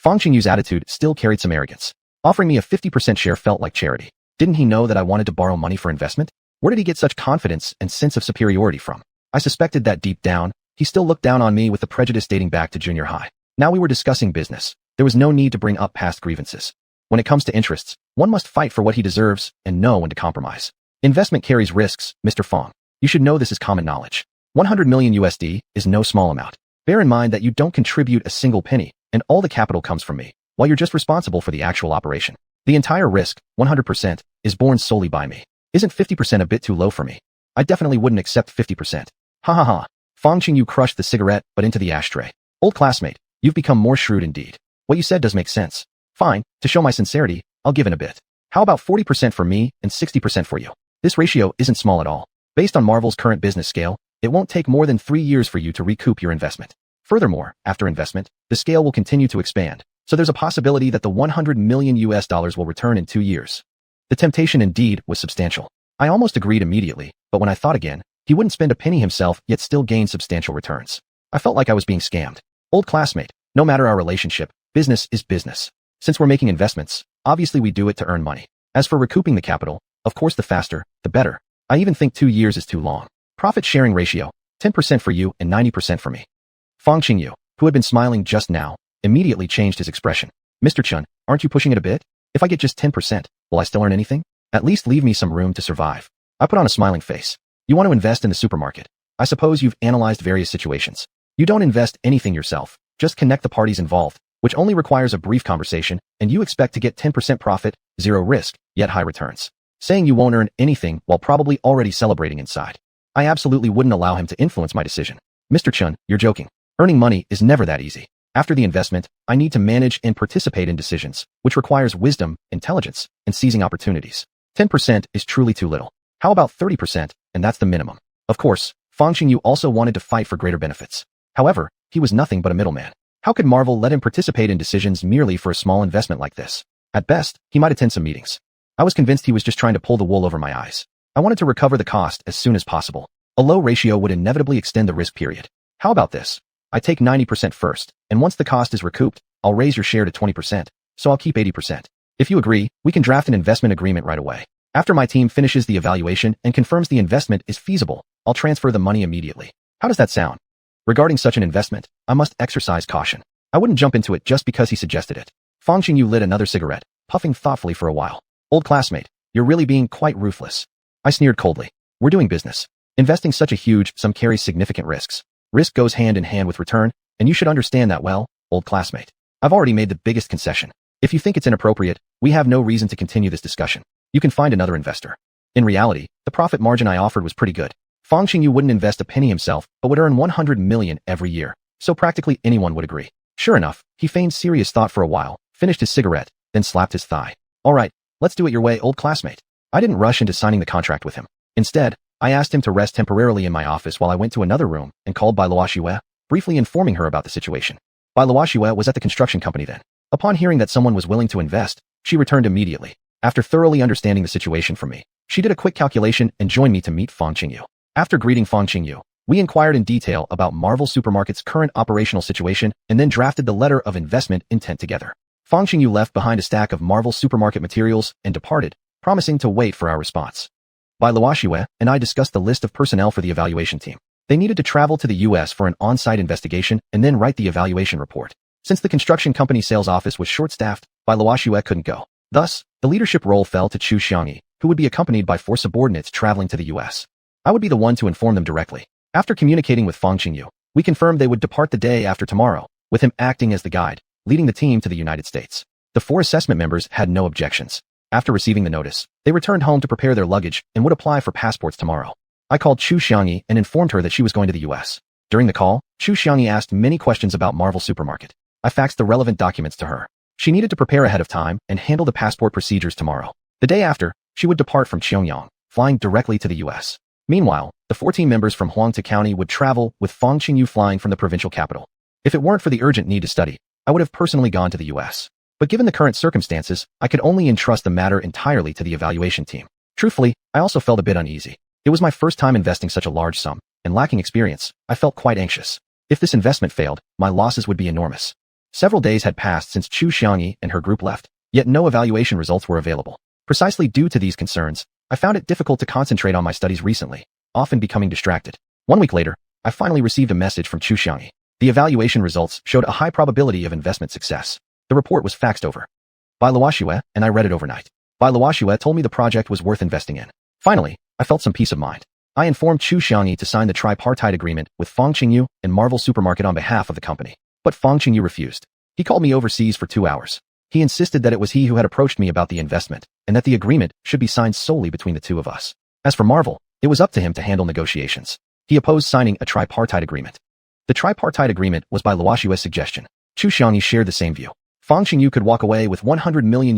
Xiuxian's attitude still carried some arrogance. Offering me a 50% share felt like charity. Didn't he know that I wanted to borrow money for investment? Where did he get such confidence and sense of superiority from? I suspected that deep down, he still looked down on me with the prejudice dating back to junior high. Now we were discussing business. There was no need to bring up past grievances. When it comes to interests, one must fight for what he deserves and know when to compromise. Investment carries risks, Mr. Fong. You should know this is common knowledge. 100 million USD is no small amount. Bear in mind that you don't contribute a single penny, and all the capital comes from me, while you're just responsible for the actual operation. The entire risk, 100%, is borne solely by me. Isn't 50% a bit too low for me? I definitely wouldn't accept 50%. Ha ha ha. Xiuxian crushed the cigarette but into the ashtray. Old classmate, you've become more shrewd indeed. What you said does make sense. Fine, to show my sincerity, I'll give in a bit. How about 40% for me and 60% for you? This ratio isn't small at all. Based on Marvel's current business scale, it won't take more than 3 years for you to recoup your investment. Furthermore, after investment, the scale will continue to expand, so there's a possibility that the 100 million US dollars will return in 2 years. The temptation indeed was substantial. I almost agreed immediately, but when I thought again, he wouldn't spend a penny himself yet still gain substantial returns. I felt like I was being scammed. Old classmate, no matter our relationship, business is business. Since we're making investments, obviously we do it to earn money. As for recouping the capital, of course the faster, the better. I even think 2 years is too long. Profit sharing ratio, 10% for you and 90% for me. Xiuxian, who had been smiling just now, immediately changed his expression. Mr. Chun, aren't you pushing it a bit? If I get just 10%, will I still earn anything? At least leave me some room to survive. I put on a smiling face. You want to invest in the supermarket. I suppose you've analyzed various situations. You don't invest anything yourself, just connect the parties involved, which only requires a brief conversation, and you expect to get 10% profit, 0 risk, yet high returns. Saying you won't earn anything while probably already celebrating inside. I absolutely wouldn't allow him to influence my decision. Mr. Chun, you're joking. Earning money is never that easy. After the investment, I need to manage and participate in decisions, which requires wisdom, intelligence, and seizing opportunities. 10% is truly too little. How about 30%, and that's the minimum? Of course, Xiuxian also wanted to fight for greater benefits. However, he was nothing but a middleman. How could Marvel let him participate in decisions merely for a small investment like this? At best, he might attend some meetings. I was convinced he was just trying to pull the wool over my eyes. I wanted to recover the cost as soon as possible. A low ratio would inevitably extend the risk period. How about this? I take 90% first, and once the cost is recouped, I'll raise your share to 20%, so I'll keep 80%. If you agree, we can draft an investment agreement right away. After my team finishes the evaluation and confirms the investment is feasible, I'll transfer the money immediately. How does that sound? Regarding such an investment, I must exercise caution. I wouldn't jump into it just because he suggested it. Xiuxian lit another cigarette, puffing thoughtfully for a while. Old classmate, you're really being quite ruthless. I sneered coldly. We're doing business. Investing such a huge sum carries significant risks. Risk goes hand in hand with return, and you should understand that well, old classmate. I've already made the biggest concession. If you think it's inappropriate, we have no reason to continue this discussion. You can find another investor. In reality, the profit margin I offered was pretty good. Fang Qingyu wouldn't invest a penny himself, but would earn 100 million every year, so practically anyone would agree. Sure enough, he feigned serious thought for a while, finished his cigarette, then slapped his thigh. All right, let's do it your way, old classmate. I didn't rush into signing the contract with him. Instead, I asked him to rest temporarily in my office while I went to another room and called Bai Luoxue, briefly informing her about the situation. Bai Luoxue was at the construction company then. Upon hearing that someone was willing to invest, she returned immediately. After thoroughly understanding the situation from me, she did a quick calculation and joined me to meet Fang Qingyu. After greeting Fang Qingyu, we inquired in detail about Marvel Supermarket's current operational situation and then drafted the letter of investment intent together. Fang Qingyu left behind a stack of Marvel Supermarket materials and departed, promising to wait for our response. Bai Luoxue and I discussed the list of personnel for the evaluation team. They needed to travel to the US for an on-site investigation and then write the evaluation report. Since the construction company sales office was short-staffed, Bai Luoxue couldn't go. Thus, the leadership role fell to xiuxian, who would be accompanied by 4 subordinates traveling to the US. I would be the one to inform them directly. After communicating with Fang Qingyu, we confirmed they would depart the day after tomorrow, with him acting as the guide, leading the team to the United States. The 4 assessment members had no objections. After receiving the notice, they returned home to prepare their luggage and would apply for passports tomorrow. I called xiuxian and informed her that she was going to the US. During the call, xiuxian asked many questions about Marvel Supermarket. I faxed the relevant documents to her. She needed to prepare ahead of time and handle the passport procedures tomorrow. The day after, she would depart from Xiangyang, flying directly to the US. Meanwhile, the 14 members from Huangta County would travel, with Fang Qingyu flying from the provincial capital. If it weren't for the urgent need to study, I would have personally gone to the US. But given the current circumstances, I could only entrust the matter entirely to the evaluation team. Truthfully, I also felt a bit uneasy. It was my first time investing such a large sum, and lacking experience, I felt quite anxious. If this investment failed, my losses would be enormous. Several days had passed since xiuxian and her group left, yet no evaluation results were available. Precisely due to these concerns, I found it difficult to concentrate on my studies recently, often becoming distracted. 1 week later, I finally received a message from xiuxian. The evaluation results showed a high probability of investment success. The report was faxed over. Bai Luoxue and I read it overnight. Bai Luoxue told me the project was worth investing in. Finally, I felt some peace of mind. I informed xiuxian to sign the tripartite agreement with Fang Qingyu and Marvel Supermarket on behalf of the company. But Fang Qingyu refused. He called me overseas for 2 hours. He insisted that it was he who had approached me about the investment, and that the agreement should be signed solely between the two of us. As for Marvel, it was up to him to handle negotiations. He opposed signing a tripartite agreement. The tripartite agreement was Bai Luoxue's suggestion. xiuxian shared the same view. Fang Qingyu could walk away with $100 million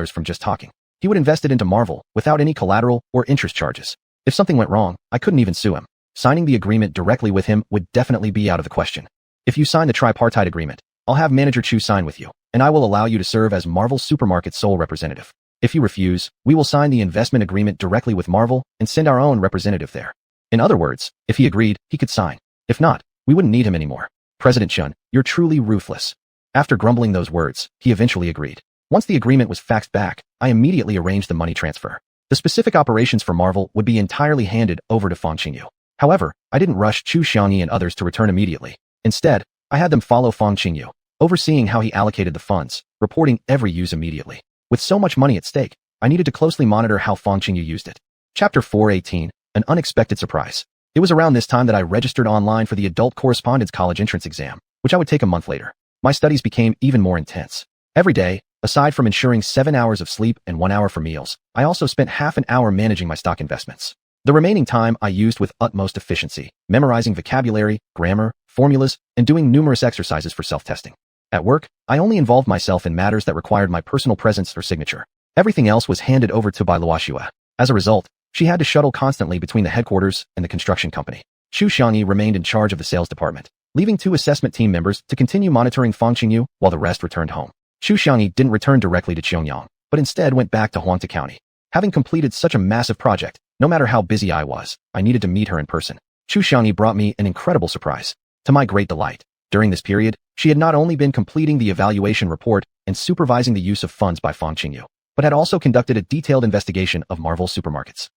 from just talking. He would invest it into Marvel without any collateral or interest charges. If something went wrong, I couldn't even sue him. Signing the agreement directly with him would definitely be out of the question. If you sign the tripartite agreement, I'll have Manager Chu sign with you, and I will allow you to serve as Marvel Supermarket's sole representative. If you refuse, we will sign the investment agreement directly with Marvel and send our own representative there. In other words, if he agreed, he could sign. If not, we wouldn't need him anymore. President Chun, you're truly ruthless. After grumbling those words, he eventually agreed. Once the agreement was faxed back, I immediately arranged the money transfer. The specific operations for Marvel would be entirely handed over to Fang Qingyu. However, I didn't rush xiuxian and others to return immediately. Instead, I had them follow Fang Qingyu, overseeing how he allocated the funds, reporting every use immediately. With so much money at stake, I needed to closely monitor how Fang Qingyu used it. Chapter 418, An Unexpected Surprise. It was around this time that I registered online for the Adult Correspondence College entrance exam, which I would take a month later. My studies became even more intense. Every day, aside from ensuring 7 hours of sleep and 1 hour for meals, I also spent half an hour managing my stock investments. The remaining time I used with utmost efficiency, memorizing vocabulary, grammar, formulas, and doing numerous exercises for self-testing. At work, I only involved myself in matters that required my personal presence or signature. Everything else was handed over to Bai Luoxue. As a result, she had to shuttle constantly between the headquarters and the construction company. xiuxian remained in charge of the sales department, leaving 2 assessment team members to continue monitoring Fang Qingyu while the rest returned home. xiuxian didn't return directly to Xiangyang, but instead went back to Huangta County. Having completed such a massive project, no matter how busy I was, I needed to meet her in person. xiuxian brought me an incredible surprise. To my great delight, during this period, she had not only been completing the evaluation report and supervising the use of funds by Fang Qingyu, but had also conducted a detailed investigation of Marvel supermarkets.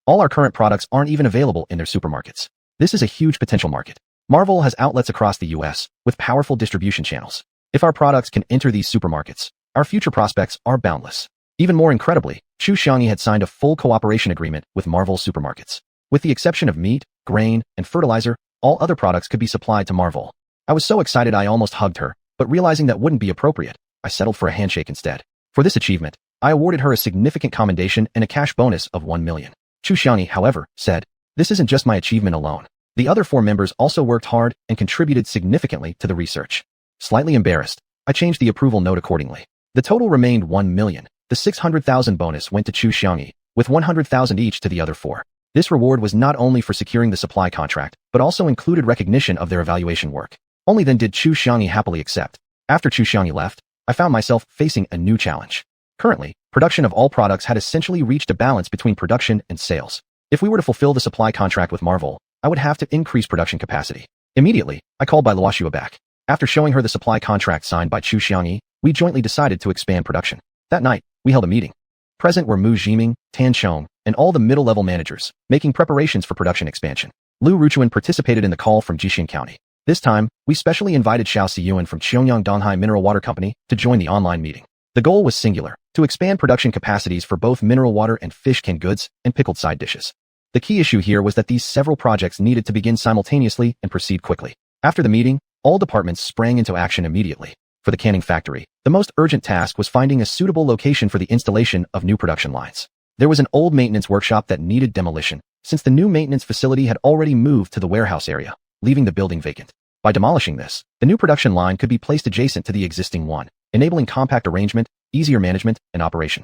All our current products aren't even available in their supermarkets. This is a huge potential market. Marvel has outlets across the US, with powerful distribution channels. If our products can enter these supermarkets, our future prospects are boundless. Even more incredibly, xiuxian had signed a full cooperation agreement with Marvel supermarkets. With the exception of meat, grain, and fertilizer, all other products could be supplied to Marvel. I was so excited I almost hugged her, but realizing that wouldn't be appropriate, I settled for a handshake instead. For this achievement, I awarded her a significant commendation and a cash bonus of 1 million. Xiuxian, however, said, "This isn't just my achievement alone. The other 4 members also worked hard and contributed significantly to the research." Slightly embarrassed, I changed the approval note accordingly. The total remained 1 million. The 600,000 bonus went to Xiuxian, with 100,000 each to the other 4. This reward was not only for securing the supply contract, but also included recognition of their evaluation work. Only then did Xiuxian happily accept. After Xiuxian left, I found myself facing a new challenge. Currently, production of all products had essentially reached a balance between production and sales. If we were to fulfill the supply contract with Marvel, I would have to increase production capacity. Immediately, I called Bai Luoxua back. After showing her the supply contract signed by Xiuxian, we jointly decided to expand production. That night, we held a meeting. Present were Mu Jiming, Tan Chong, and all the middle-level managers, making preparations for production expansion. Lu Ruchuan participated in the call from Jixian County. This time, we specially invited xiuxian from Xiangyang Donghai Mineral Water Company to join the online meeting. The goal was singular, to expand production capacities for both mineral water and fish canned goods and pickled side dishes. The key issue here was that these several projects needed to begin simultaneously and proceed quickly. After the meeting, all departments sprang into action immediately. For the canning factory, the most urgent task was finding a suitable location for the installation of new production lines. There was an old maintenance workshop that needed demolition, since the new maintenance facility had already moved to the warehouse area, leaving the building vacant. By demolishing this, the new production line could be placed adjacent to the existing one, enabling compact arrangement, easier management, and operation.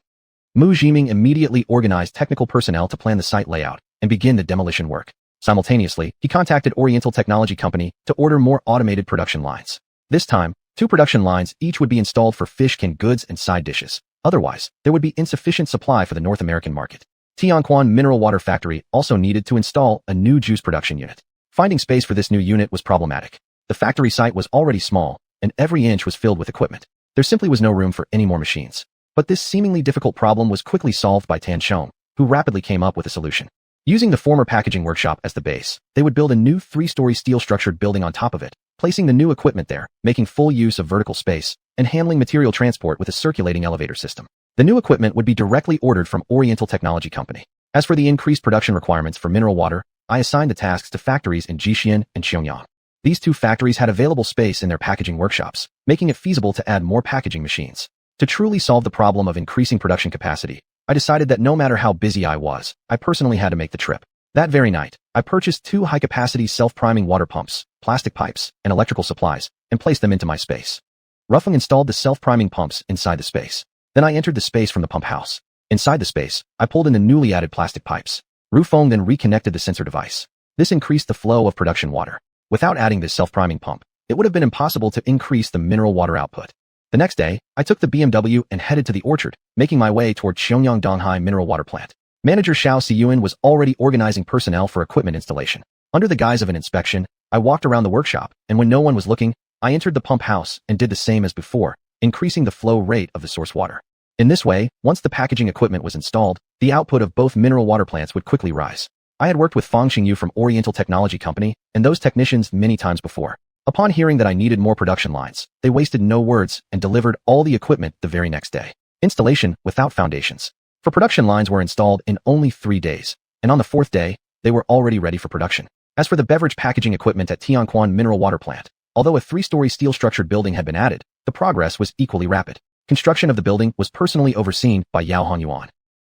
Mu Jiming immediately organized technical personnel to plan the site layout and begin the demolition work. Simultaneously, he contacted Oriental Technology Company to order more automated production lines. This time, 2 production lines each would be installed for fish canned goods and side dishes. Otherwise, there would be insufficient supply for the North American market. Tianquan Mineral Water Factory also needed to install a new juice production unit. Finding space for this new unit was problematic. The factory site was already small, and every inch was filled with equipment. There simply was no room for any more machines. But this seemingly difficult problem was quickly solved by Tan Chong, who rapidly came up with a solution. Using the former packaging workshop as the base, they would build a new 3-story steel-structured building on top of it, placing the new equipment there, making full use of vertical space, and handling material transport with a circulating elevator system. The new equipment would be directly ordered from Oriental Technology Company. As for the increased production requirements for mineral water, I assigned the tasks to factories in Jixian and Xiangyang. These 2 factories had available space in their packaging workshops, making it feasible to add more packaging machines. To truly solve the problem of increasing production capacity, I decided that no matter how busy I was, I personally had to make the trip. That very night, I purchased 2 high-capacity self-priming water pumps, plastic pipes, and electrical supplies, and placed them into my space. Roughing installed the self-priming pumps inside the space. Then I entered the space from the pump house. Inside the space, I pulled in the newly added plastic pipes. Rufeng then reconnected the sensor device. This increased the flow of production water. Without adding this self-priming pump, it would have been impossible to increase the mineral water output. The next day, I took the BMW and headed to the orchard, making my way toward Xiangyang Donghai Mineral Water Plant. Manager Xiuxian was already organizing personnel for equipment installation. Under the guise of an inspection, I walked around the workshop, and when no one was looking, I entered the pump house and did the same as before, increasing the flow rate of the source water. In this way, once the packaging equipment was installed, the output of both mineral water plants would quickly rise. I had worked with Fang Xingyu from Oriental Technology Company and those technicians many times before. Upon hearing that I needed more production lines, they wasted no words and delivered all the equipment the very next day. Installation without foundations. For production lines were installed in only 3 days, and on the 4th day, they were already ready for production. As for the beverage packaging equipment at Tianquan Mineral Water Plant, although a 3-story steel-structured building had been added, the progress was equally rapid. Construction of the building was personally overseen by Yao Honyuan.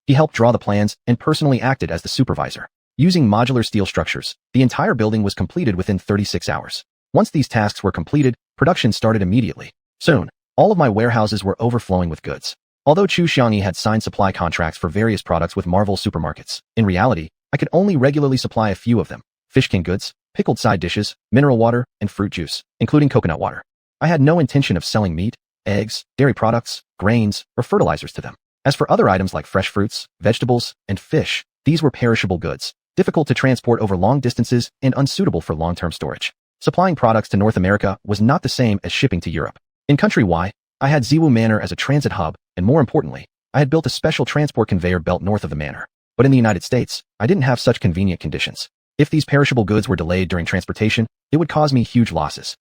He helped draw the plans and personally acted as the supervisor. Using modular steel structures, the entire building was completed within 36 hours. Once these tasks were completed, production started immediately. Soon, all of my warehouses were overflowing with goods. Although Xiuxian had signed supply contracts for various products with Marvel supermarkets, in reality, I could only regularly supply a few of them: fish canned goods, pickled side dishes, mineral water, and fruit juice, including coconut water. I had no intention of selling meat, eggs, dairy products, grains, or fertilizers to them. As for other items like fresh fruits, vegetables, and fish, these were perishable goods, difficult to transport over long distances and unsuitable for long-term storage. Supplying products to North America was not the same as shipping to Europe. In country Y, I had Ziwu Manor as a transit hub, and more importantly, I had built a special transport conveyor belt north of the manor. But in the United States, I didn't have such convenient conditions. If these perishable goods were delayed during transportation, it would cause me huge losses.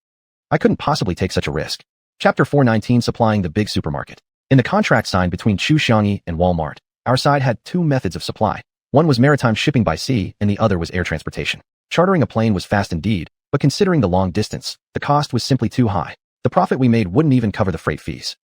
I couldn't possibly take such a risk. Chapter 419: Supplying the Big Supermarket. In the contract signed between Xiuxian and Walmart, our side had 2 methods of supply. One was maritime shipping by sea, and the other was air transportation. Chartering a plane was fast indeed, but considering the long distance, the cost was simply too high. The profit we made wouldn't even cover the freight fees.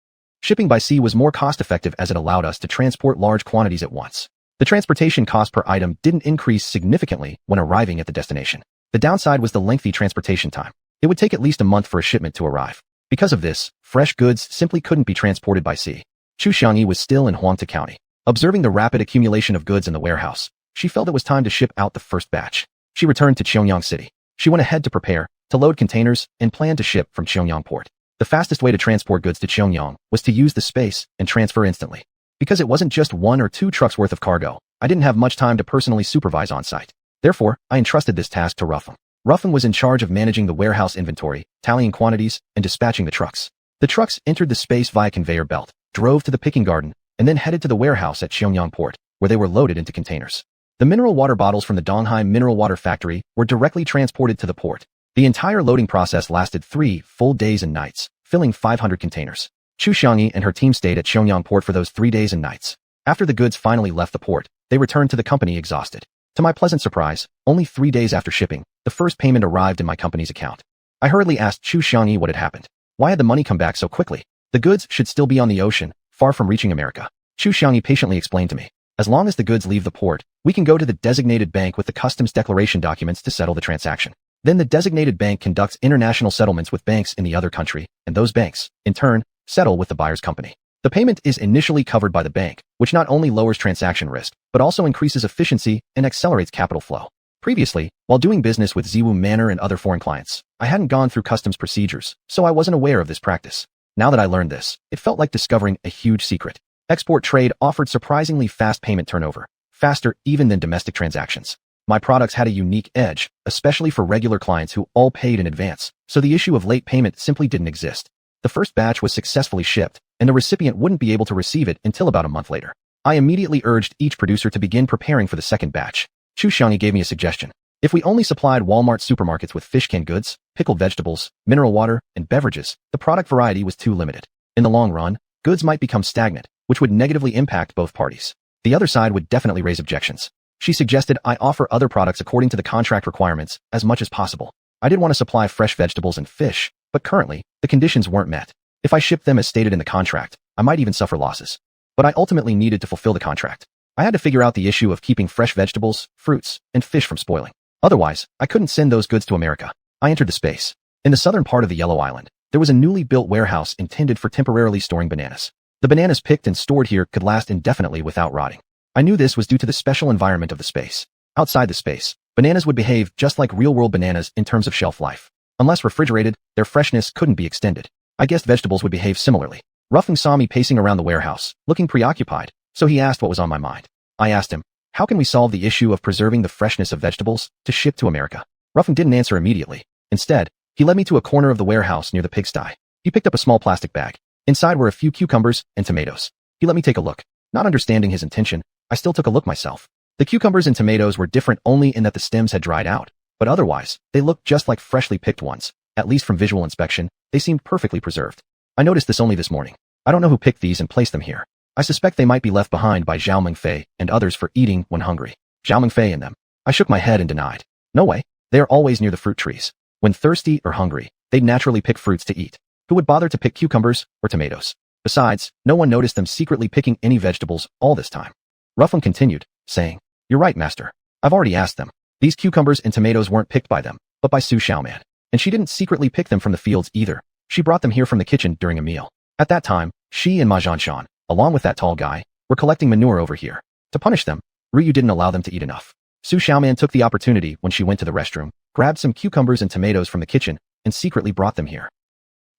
Shipping by sea was more cost-effective as it allowed us to transport large quantities at once. The transportation cost per item didn't increase significantly when arriving at the destination. The downside was the lengthy transportation time. It would take at least a month for a shipment to arrive. Because of this, fresh goods simply couldn't be transported by sea. Xiuxian was still in Huangta County. Observing the rapid accumulation of goods in the warehouse, she felt it was time to ship out the first batch. She returned to Xiangyang City. She went ahead to prepare, to load containers, and planned to ship from Xiangyang port. The fastest way to transport goods to Xiangyang was to use the space and transfer instantly. Because it wasn't just 1 or 2 trucks worth of cargo, I didn't have much time to personally supervise on site. Therefore, I entrusted this task to Ruffeng. Ruffeng was in charge of managing the warehouse inventory, tallying quantities, and dispatching the trucks. The trucks entered the space via conveyor belt, drove to the picking garden, and then headed to the warehouse at Xiangyang port, where they were loaded into containers. The mineral water bottles from the Donghai Mineral Water Factory were directly transported to the port. The entire loading process lasted 3 full days and nights, filling 500 containers. Xiuxian and her team stayed at Xiangyang port for those 3 days and nights. After the goods finally left the port, they returned to the company exhausted. To my pleasant surprise, only 3 days after shipping, the first payment arrived in my company's account. I hurriedly asked Xiuxian what had happened. Why had the money come back so quickly? The goods should still be on the ocean, far from reaching America. Xiuxian patiently explained to me. As long as the goods leave the port, we can go to the designated bank with the customs declaration documents to settle the transaction. Then the designated bank conducts international settlements with banks in the other country, and those banks, in turn, settle with the buyer's company. The payment is initially covered by the bank, which not only lowers transaction risk, but also increases efficiency and accelerates capital flow. Previously, while doing business with Ziwu Manor and other foreign clients, I hadn't gone through customs procedures, so I wasn't aware of this practice. Now that I learned this, it felt like discovering a huge secret. Export trade offered surprisingly fast payment turnover, faster even than domestic transactions. My products had a unique edge, especially for regular clients who all paid in advance, so the issue of late payment simply didn't exist. The first batch was successfully shipped, and the recipient wouldn't be able to receive it until about a month later. I immediately urged each producer to begin preparing for the second batch. Xiuxian gave me a suggestion. If we only supplied Walmart supermarkets with fish canned goods, pickled vegetables, mineral water, and beverages, the product variety was too limited. In the long run, goods might become stagnant, which would negatively impact both parties. The other side would definitely raise objections. She suggested I offer other products according to the contract requirements as much as possible. I did want to supply fresh vegetables and fish, but currently, the conditions weren't met. If I shipped them as stated in the contract, I might even suffer losses. But I ultimately needed to fulfill the contract. I had to figure out the issue of keeping fresh vegetables, fruits, and fish from spoiling. Otherwise, I couldn't send those goods to America. I entered the space. In the southern part of the Yellow Island, there was a newly built warehouse intended for temporarily storing bananas. The bananas picked and stored here could last indefinitely without rotting. I knew this was due to the special environment of the space. Outside the space, bananas would behave just like real-world bananas in terms of shelf life. Unless refrigerated, their freshness couldn't be extended. I guessed vegetables would behave similarly. Ruffeng saw me pacing around the warehouse, looking preoccupied, so he asked what was on my mind. I asked him, how can we solve the issue of preserving the freshness of vegetables to ship to America? Ruffeng didn't answer immediately. Instead, he led me to a corner of the warehouse near the pigsty. He picked up a small plastic bag. Inside were a few cucumbers and tomatoes. He let me take a look. Not understanding his intention, I still took a look myself. The cucumbers and tomatoes were different only in that the stems had dried out, but otherwise, they looked just like freshly picked ones. At least from visual inspection, they seemed perfectly preserved. I noticed this only this morning. I don't know who picked these and placed them here. I suspect they might be left behind by Zhao Mengfei and others for eating when hungry. Zhao Mengfei and them. I shook my head and denied. No way. They are always near the fruit trees. When thirsty or hungry, they'd naturally pick fruits to eat. Who would bother to pick cucumbers or tomatoes? Besides, no one noticed them secretly picking any vegetables all this time. Ruffeng continued, saying, you're right, master. I've already asked them. These cucumbers and tomatoes weren't picked by them, but by Su Xiaoman. And she didn't secretly pick them from the fields either. She brought them here from the kitchen during a meal. At that time, she and Ma Zhanshan, along with that tall guy, were collecting manure over here. To punish them, Ryu didn't allow them to eat enough. Su Xiaoman took the opportunity when she went to the restroom, grabbed some cucumbers and tomatoes from the kitchen, and secretly brought them here.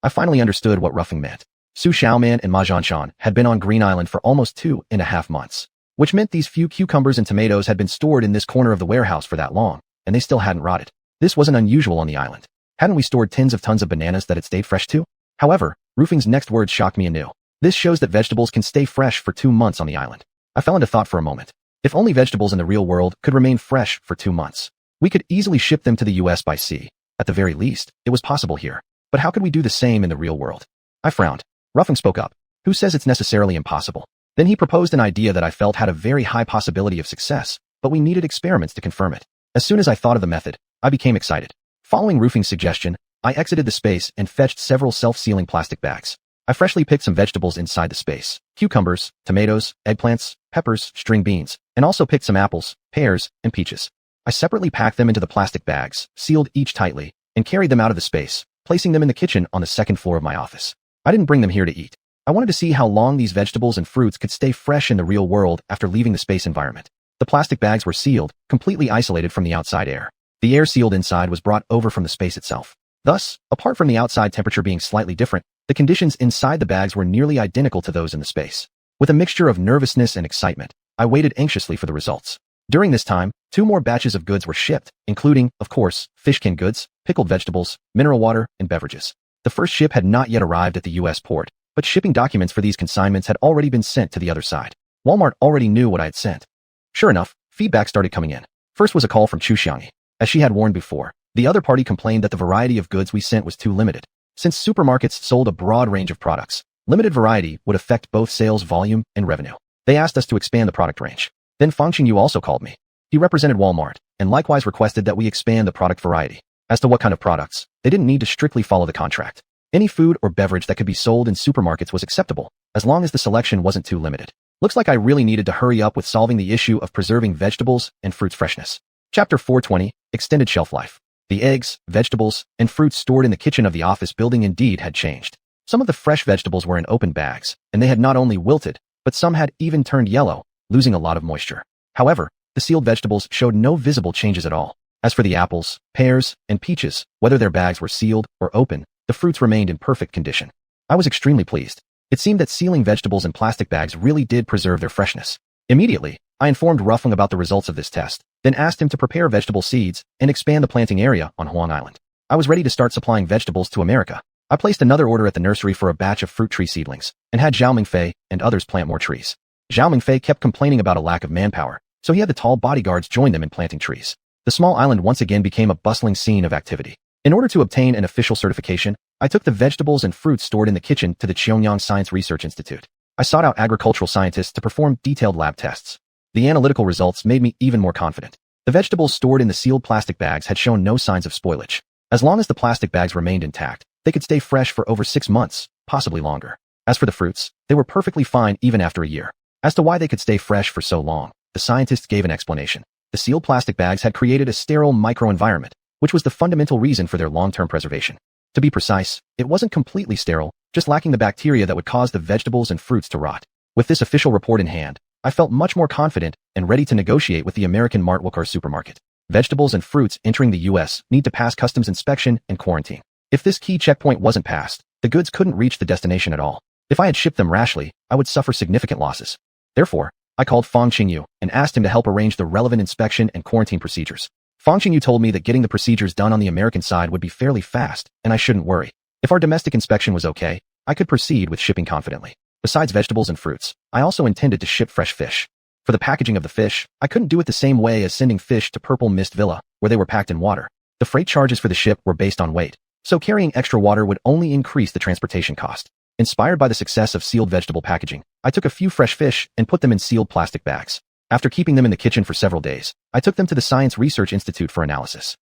I finally understood what Ruffeng meant. Su Xiaoman and Ma Zhanshan had been on Green Island for almost 2.5 months, which meant these few cucumbers and tomatoes had been stored in this corner of the warehouse for that long, and they still hadn't rotted. This wasn't unusual on the island. Hadn't we stored tens of tons of bananas that had stayed fresh too? However, Ruffeng's next words shocked me anew. This shows that vegetables can stay fresh for 2 months on the island. I fell into thought for a moment. If only vegetables in the real world could remain fresh for 2 months, we could easily ship them to the US by sea. At the very least, it was possible here. But how could we do the same in the real world? I frowned. Ruffeng spoke up. Who says it's necessarily impossible? Then he proposed an idea that I felt had a very high possibility of success, but we needed experiments to confirm it. As soon as I thought of the method, I became excited. Following Ruffeng's suggestion, I exited the space and fetched several self-sealing plastic bags. I freshly picked some vegetables inside the space. Cucumbers, tomatoes, eggplants, peppers, string beans, and also picked some apples, pears, and peaches. I separately packed them into the plastic bags, sealed each tightly, and carried them out of the space, placing them in the kitchen on the second floor of my office. I didn't bring them here to eat. I wanted to see how long these vegetables and fruits could stay fresh in the real world after leaving the space environment. The plastic bags were sealed, completely isolated from the outside air. The air sealed inside was brought over from the space itself. Thus, apart from the outside temperature being slightly different, the conditions inside the bags were nearly identical to those in the space. With a mixture of nervousness and excitement, I waited anxiously for the results. During this time, 2 more batches of goods were shipped, including, of course, fish canned goods, pickled vegetables, mineral water, and beverages. The first ship had not yet arrived at the U.S. port, but shipping documents for these consignments had already been sent to the other side. Walmart already knew what I had sent. Sure enough, feedback started coming in. First was a call from xiuxian. As she had warned before, the other party complained that the variety of goods we sent was too limited. Since supermarkets sold a broad range of products, limited variety would affect both sales volume and revenue. They asked us to expand the product range. Then Xiangxia also called me. He represented Walmart, and likewise requested that we expand the product variety. As to what kind of products, they didn't need to strictly follow the contract. Any food or beverage that could be sold in supermarkets was acceptable, as long as the selection wasn't too limited. Looks like I really needed to hurry up with solving the issue of preserving vegetables and fruits freshness. Chapter 420, Extended Shelf Life. The eggs, vegetables, and fruits stored in the kitchen of the office building indeed had changed. Some of the fresh vegetables were in open bags, and they had not only wilted, but some had even turned yellow, losing a lot of moisture. However, the sealed vegetables showed no visible changes at all. As for the apples, pears, and peaches, whether their bags were sealed or open, the fruits remained in perfect condition. I was extremely pleased. It seemed that sealing vegetables in plastic bags really did preserve their freshness. Immediately, I informed Ruffling about the results of this test, then asked him to prepare vegetable seeds and expand the planting area on Huang Island. I was ready to start supplying vegetables to America. I placed another order at the nursery for a batch of fruit tree seedlings, and had Zhao Mingfei and others plant more trees. Zhao Mingfei kept complaining about a lack of manpower, so he had the tall bodyguards join them in planting trees. The small island once again became a bustling scene of activity. In order to obtain an official certification, I took the vegetables and fruits stored in the kitchen to the Xianxia Science Research Institute. I sought out agricultural scientists to perform detailed lab tests. The analytical results made me even more confident. The vegetables stored in the sealed plastic bags had shown no signs of spoilage. As long as the plastic bags remained intact, they could stay fresh for over 6 months, possibly longer. As for the fruits, they were perfectly fine even after a year. As to why they could stay fresh for so long, the scientists gave an explanation. The sealed plastic bags had created a sterile microenvironment, which was the fundamental reason for their long-term preservation. To be precise, it wasn't completely sterile, just lacking the bacteria that would cause the vegetables and fruits to rot. With this official report in hand, I felt much more confident and ready to negotiate with the American Martwalker supermarket. Vegetables and fruits entering the U.S. need to pass customs inspection and quarantine. If this key checkpoint wasn't passed, the goods couldn't reach the destination at all. If I had shipped them rashly, I would suffer significant losses. Therefore, I called Fang Qingyu and asked him to help arrange the relevant inspection and quarantine procedures. Fang Qingyu told me that getting the procedures done on the American side would be fairly fast, and I shouldn't worry. If our domestic inspection was okay, I could proceed with shipping confidently. Besides vegetables and fruits, I also intended to ship fresh fish. For the packaging of the fish, I couldn't do it the same way as sending fish to Purple Mist Villa, where they were packed in water. The freight charges for the ship were based on weight, so carrying extra water would only increase the transportation cost. Inspired by the success of sealed vegetable packaging, I took a few fresh fish and put them in sealed plastic bags. After keeping them in the kitchen for several days, I took them to the Science Research Institute for analysis.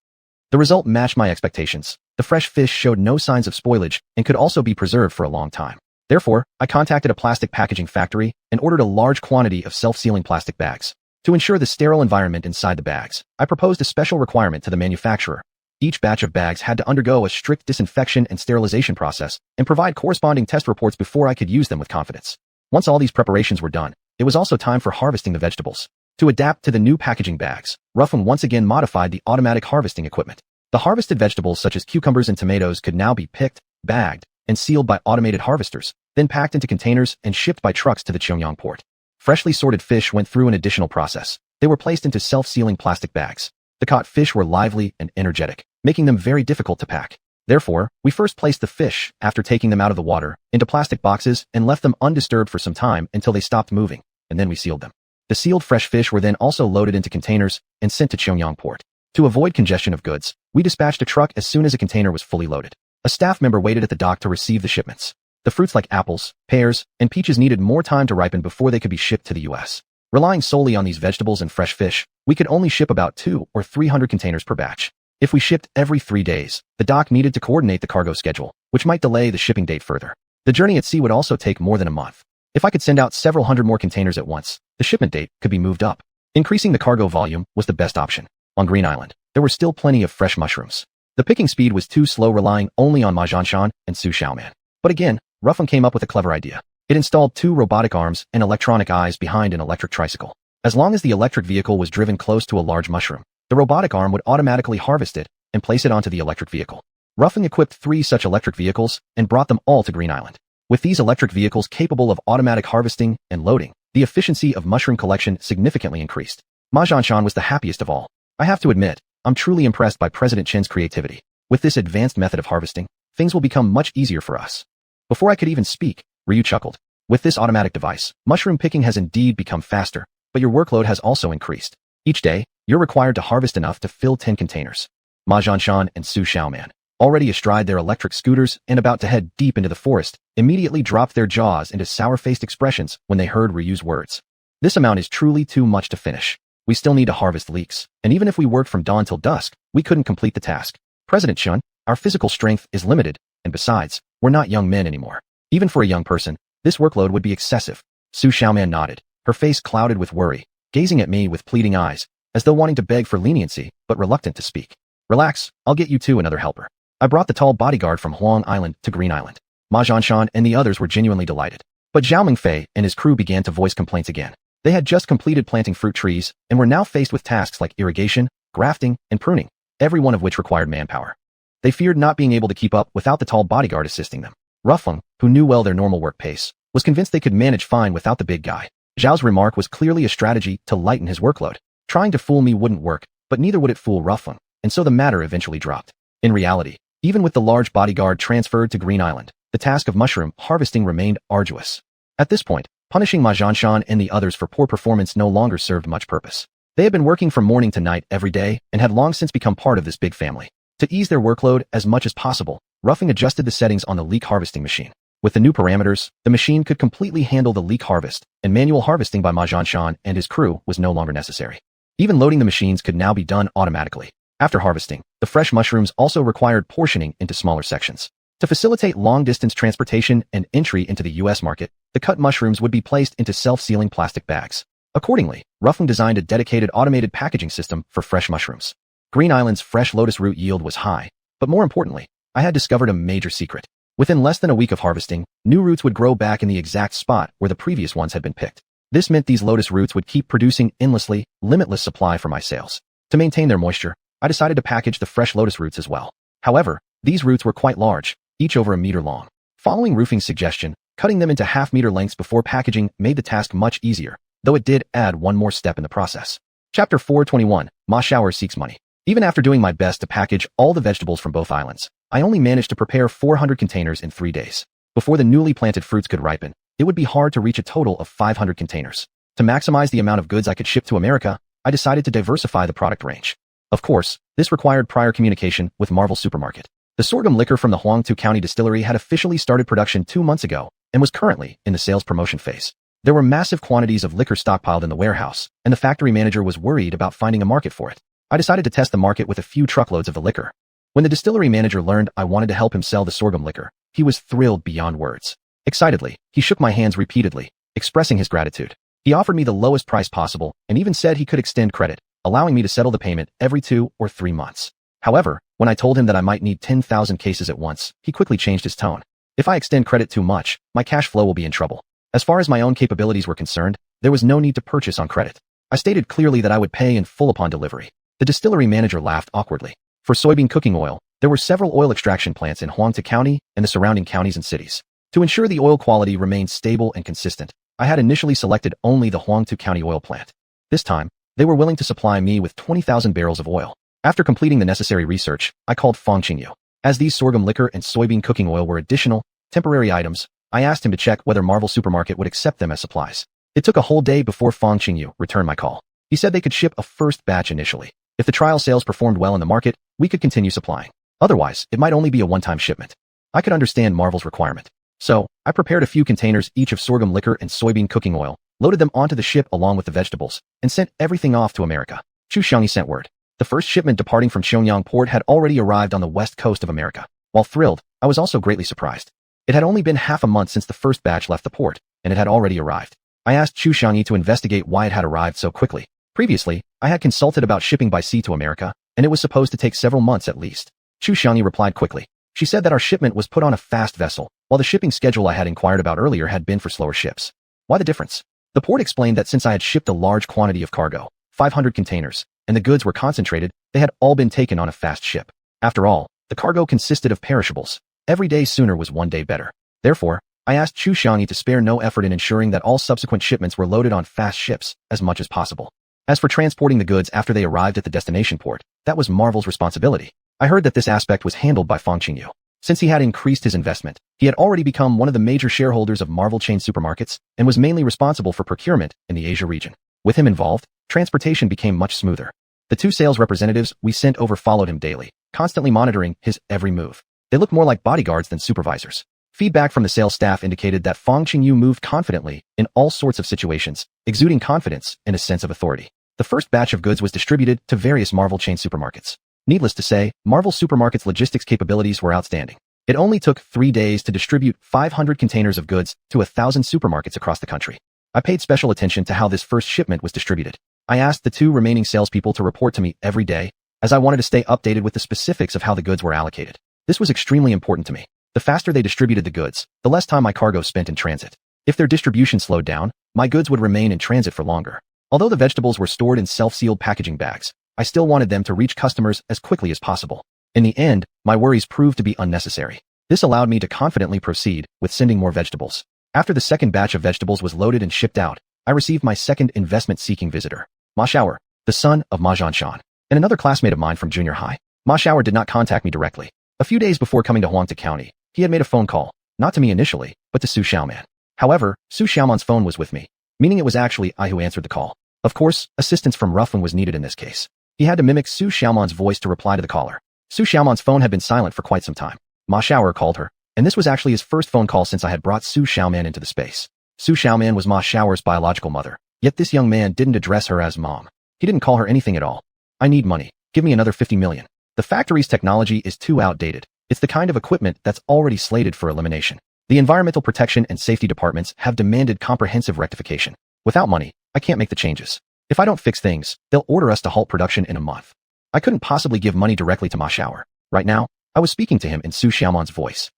The result matched my expectations. The fresh fish showed no signs of spoilage and could also be preserved for a long time. Therefore, I contacted a plastic packaging factory and ordered a large quantity of self-sealing plastic bags. To ensure the sterile environment inside the bags, I proposed a special requirement to the manufacturer. Each batch of bags had to undergo a strict disinfection and sterilization process and provide corresponding test reports before I could use them with confidence. Once all these preparations were done, it was also time for harvesting the vegetables. To adapt to the new packaging bags, Ruffin once again modified the automatic harvesting equipment. The harvested vegetables such as cucumbers and tomatoes could now be picked, bagged, and sealed by automated harvesters, then packed into containers and shipped by trucks to the Xiangyang port. Freshly sorted fish went through an additional process. They were placed into self-sealing plastic bags. The caught fish were lively and energetic, making them very difficult to pack. Therefore, we first placed the fish, after taking them out of the water, into plastic boxes and left them undisturbed for some time until they stopped moving, and then we sealed them. The sealed fresh fish were then also loaded into containers and sent to Xiangyang port. To avoid congestion of goods, we dispatched a truck as soon as a container was fully loaded. A staff member waited at the dock to receive the shipments. The fruits like apples, pears, and peaches needed more time to ripen before they could be shipped to the U.S. Relying solely on these vegetables and fresh fish, we could only ship about 200 or 300 containers per batch. If we shipped every 3 days, the dock needed to coordinate the cargo schedule, which might delay the shipping date further. The journey at sea would also take more than a month. If I could send out several hundred more containers at once, the shipment date could be moved up. Increasing the cargo volume was the best option. On Green Island, there were still plenty of fresh mushrooms. The picking speed was too slow, relying only on ma xiuxian and xiuxian. But again, Ruffin came up with a clever idea. It installed 2 robotic arms and electronic eyes behind an electric tricycle. As long as the electric vehicle was driven close to a large mushroom, the robotic arm would automatically harvest it and place it onto the electric vehicle. Ruffin equipped 3 such electric vehicles and brought them all to Green Island. With these electric vehicles capable of automatic harvesting and loading, the efficiency of mushroom collection significantly increased. Ma xiuxian was the happiest of all. I have to admit, I'm truly impressed by President Chen's creativity. With this advanced method of harvesting, things will become much easier for us. Before I could even speak, Ryu chuckled. With this automatic device, mushroom picking has indeed become faster, but your workload has also increased. Each day, you're required to harvest enough to fill 10 containers. Ma xiuxian and xiuxian, already astride their electric scooters and about to head deep into the forest, immediately dropped their jaws into sour-faced expressions when they heard Ryu's words. This amount is truly too much to finish. We still need to harvest leeks, and even if we worked from dawn till dusk, we couldn't complete the task. President Chen, our physical strength is limited, and besides, we're not young men anymore. Even for a young person, this workload would be excessive. Xiuxian nodded, her face clouded with worry, gazing at me with pleading eyes, as though wanting to beg for leniency, but reluctant to speak. Relax, I'll get you 2 another helper. I brought the tall bodyguard from Huang Island to Green Island. Ma xiuxian and the others were genuinely delighted. But Zhao Mingfei and his crew began to voice complaints again. They had just completed planting fruit trees and were now faced with tasks like irrigation, grafting, and pruning, every one of which required manpower. They feared not being able to keep up without the tall bodyguard assisting them. Ruffin, who knew well their normal work pace, was convinced they could manage fine without the big guy. Zhao's remark was clearly a strategy to lighten his workload. Trying to fool me wouldn't work, but neither would it fool Ruffin, and so the matter eventually dropped. In reality, even with the large bodyguard transferred to Green Island, the task of mushroom harvesting remained arduous. At this point, punishing Ma xiuxian and the others for poor performance no longer served much purpose. They had been working from morning to night every day and had long since become part of this big family. To ease their workload as much as possible, Ruffin adjusted the settings on the leek harvesting machine. With the new parameters, the machine could completely handle the leek harvest, and manual harvesting by Ma xiuxian and his crew was no longer necessary. Even loading the machines could now be done automatically. After harvesting, the fresh mushrooms also required portioning into smaller sections. To facilitate long-distance transportation and entry into the U.S. market, the cut mushrooms would be placed into self-sealing plastic bags. Accordingly, Ruffin designed a dedicated automated packaging system for fresh mushrooms. Green Island's fresh lotus root yield was high, but more importantly, I had discovered a major secret. Within less than a week of harvesting, new roots would grow back in the exact spot where the previous ones had been picked. This meant these lotus roots would keep producing endlessly, limitless supply for my sales. To maintain their moisture, I decided to package the fresh lotus roots as well. However, these roots were quite large, each over a meter long. Following Roofing's suggestion, cutting them into half-meter lengths before packaging made the task much easier, though it did add one more step in the process. Chapter 421, Ma Shower Seeks Money. Even after doing my best to package all the vegetables from both islands, I only managed to prepare 400 containers in 3 days. Before the newly planted fruits could ripen, it would be hard to reach a total of 500 containers. To maximize the amount of goods I could ship to America, I decided to diversify the product range. Of course, this required prior communication with Marvel Supermarket. The sorghum liquor from the Huangtu County distillery had officially started production 2 months ago and was currently in the sales promotion phase. There were massive quantities of liquor stockpiled in the warehouse, and the factory manager was worried about finding a market for it. I decided to test the market with a few truckloads of the liquor. When the distillery manager learned I wanted to help him sell the sorghum liquor, he was thrilled beyond words. Excitedly, he shook my hands repeatedly, expressing his gratitude. He offered me the lowest price possible and even said he could extend credit, allowing me to settle the payment every 2 or 3 months. However, when I told him that I might need 10,000 cases at once, he quickly changed his tone. If I extend credit too much, my cash flow will be in trouble. As far as my own capabilities were concerned, there was no need to purchase on credit. I stated clearly that I would pay in full upon delivery. The distillery manager laughed awkwardly. For soybean cooking oil, there were several oil extraction plants in Huangtu County and the surrounding counties and cities. To ensure the oil quality remained stable and consistent, I had initially selected only the Huangtu County oil plant. This time, they were willing to supply me with 20,000 barrels of oil. After completing the necessary research, I called Fang Qingyu. As these sorghum liquor and soybean cooking oil were additional, temporary items, I asked him to check whether Marvel Supermarket would accept them as supplies. It took a whole day before Fang Qingyu returned my call. He said they could ship a first batch initially. If the trial sales performed well in the market, we could continue supplying. Otherwise, it might only be a one-time shipment. I could understand Marvel's requirement. So, I prepared a few containers each of sorghum liquor and soybean cooking oil, loaded them onto the ship along with the vegetables, and sent everything off to America. Xiuxian sent word. The first shipment departing from Shenyang port had already arrived on the west coast of America. While thrilled, I was also greatly surprised. It had only been half a month since the first batch left the port, and it had already arrived. I asked xiuxian to investigate why it had arrived so quickly. Previously, I had consulted about shipping by sea to America, and it was supposed to take several months at least. Xiuxian replied quickly. She said that our shipment was put on a fast vessel, while the shipping schedule I had inquired about earlier had been for slower ships. Why the difference? The port explained that since I had shipped a large quantity of cargo, 500 containers, and the goods were concentrated, they had all been taken on a fast ship. After all, the cargo consisted of perishables. Every day sooner was one day better. Therefore, I asked xiuxian to spare no effort in ensuring that all subsequent shipments were loaded on fast ships as much as possible. As for transporting the goods after they arrived at the destination port, that was Marvel's responsibility. I heard that this aspect was handled by Feng Qingyu. Since he had increased his investment, he had already become one of the major shareholders of Marvel chain supermarkets and was mainly responsible for procurement in the Asia region. With him involved, transportation became much smoother. The 2 sales representatives we sent over followed him daily, constantly monitoring his every move. They looked more like bodyguards than supervisors. Feedback from the sales staff indicated that Feng Qingyu moved confidently in all sorts of situations, exuding confidence and a sense of authority. The first batch of goods was distributed to various Marvel chain supermarkets. Needless to say, Marvel Supermarket's logistics capabilities were outstanding. It only took 3 days to distribute 500 containers of goods to 1,000 supermarkets across the country. I paid special attention to how this first shipment was distributed. I asked the 2 remaining salespeople to report to me every day, as I wanted to stay updated with the specifics of how the goods were allocated. This was extremely important to me. The faster they distributed the goods, the less time my cargo spent in transit. If their distribution slowed down, my goods would remain in transit for longer. Although the vegetables were stored in self-sealed packaging bags, I still wanted them to reach customers as quickly as possible. In the end, my worries proved to be unnecessary. This allowed me to confidently proceed with sending more vegetables. After the second batch of vegetables was loaded and shipped out, I received my second investment-seeking visitor, Ma Xiaoer, the son of Ma Zhanshan, and another classmate of mine from junior high. Ma Xiaoer did not contact me directly. A few days before coming to Huangta County, he had made a phone call, not to me initially, but to Su Xiaoman. However, Su Xiaoman's phone was with me, meaning it was actually I who answered the call. Of course, assistance from Ruffin was needed in this case. He had to mimic Su Xiaoman's voice to reply to the caller. Su Xiaoman's phone had been silent for quite some time. Ma Xiaoer called her, and this was actually his first phone call since I had brought Su Xiaoman into the space. Su Xiaoman was Ma Xiaoer's biological mother, yet this young man didn't address her as mom. He didn't call her anything at all. I need money. Give me another 50 million. The factory's technology is too outdated. It's the kind of equipment that's already slated for elimination. The environmental protection and safety departments have demanded comprehensive rectification. Without money, I can't make the changes. If I don't fix things, they'll order us to halt production in a month. I couldn't possibly give money directly to Ma Xiaoer. Right now, I was speaking to him in Su Xiaoman's voice.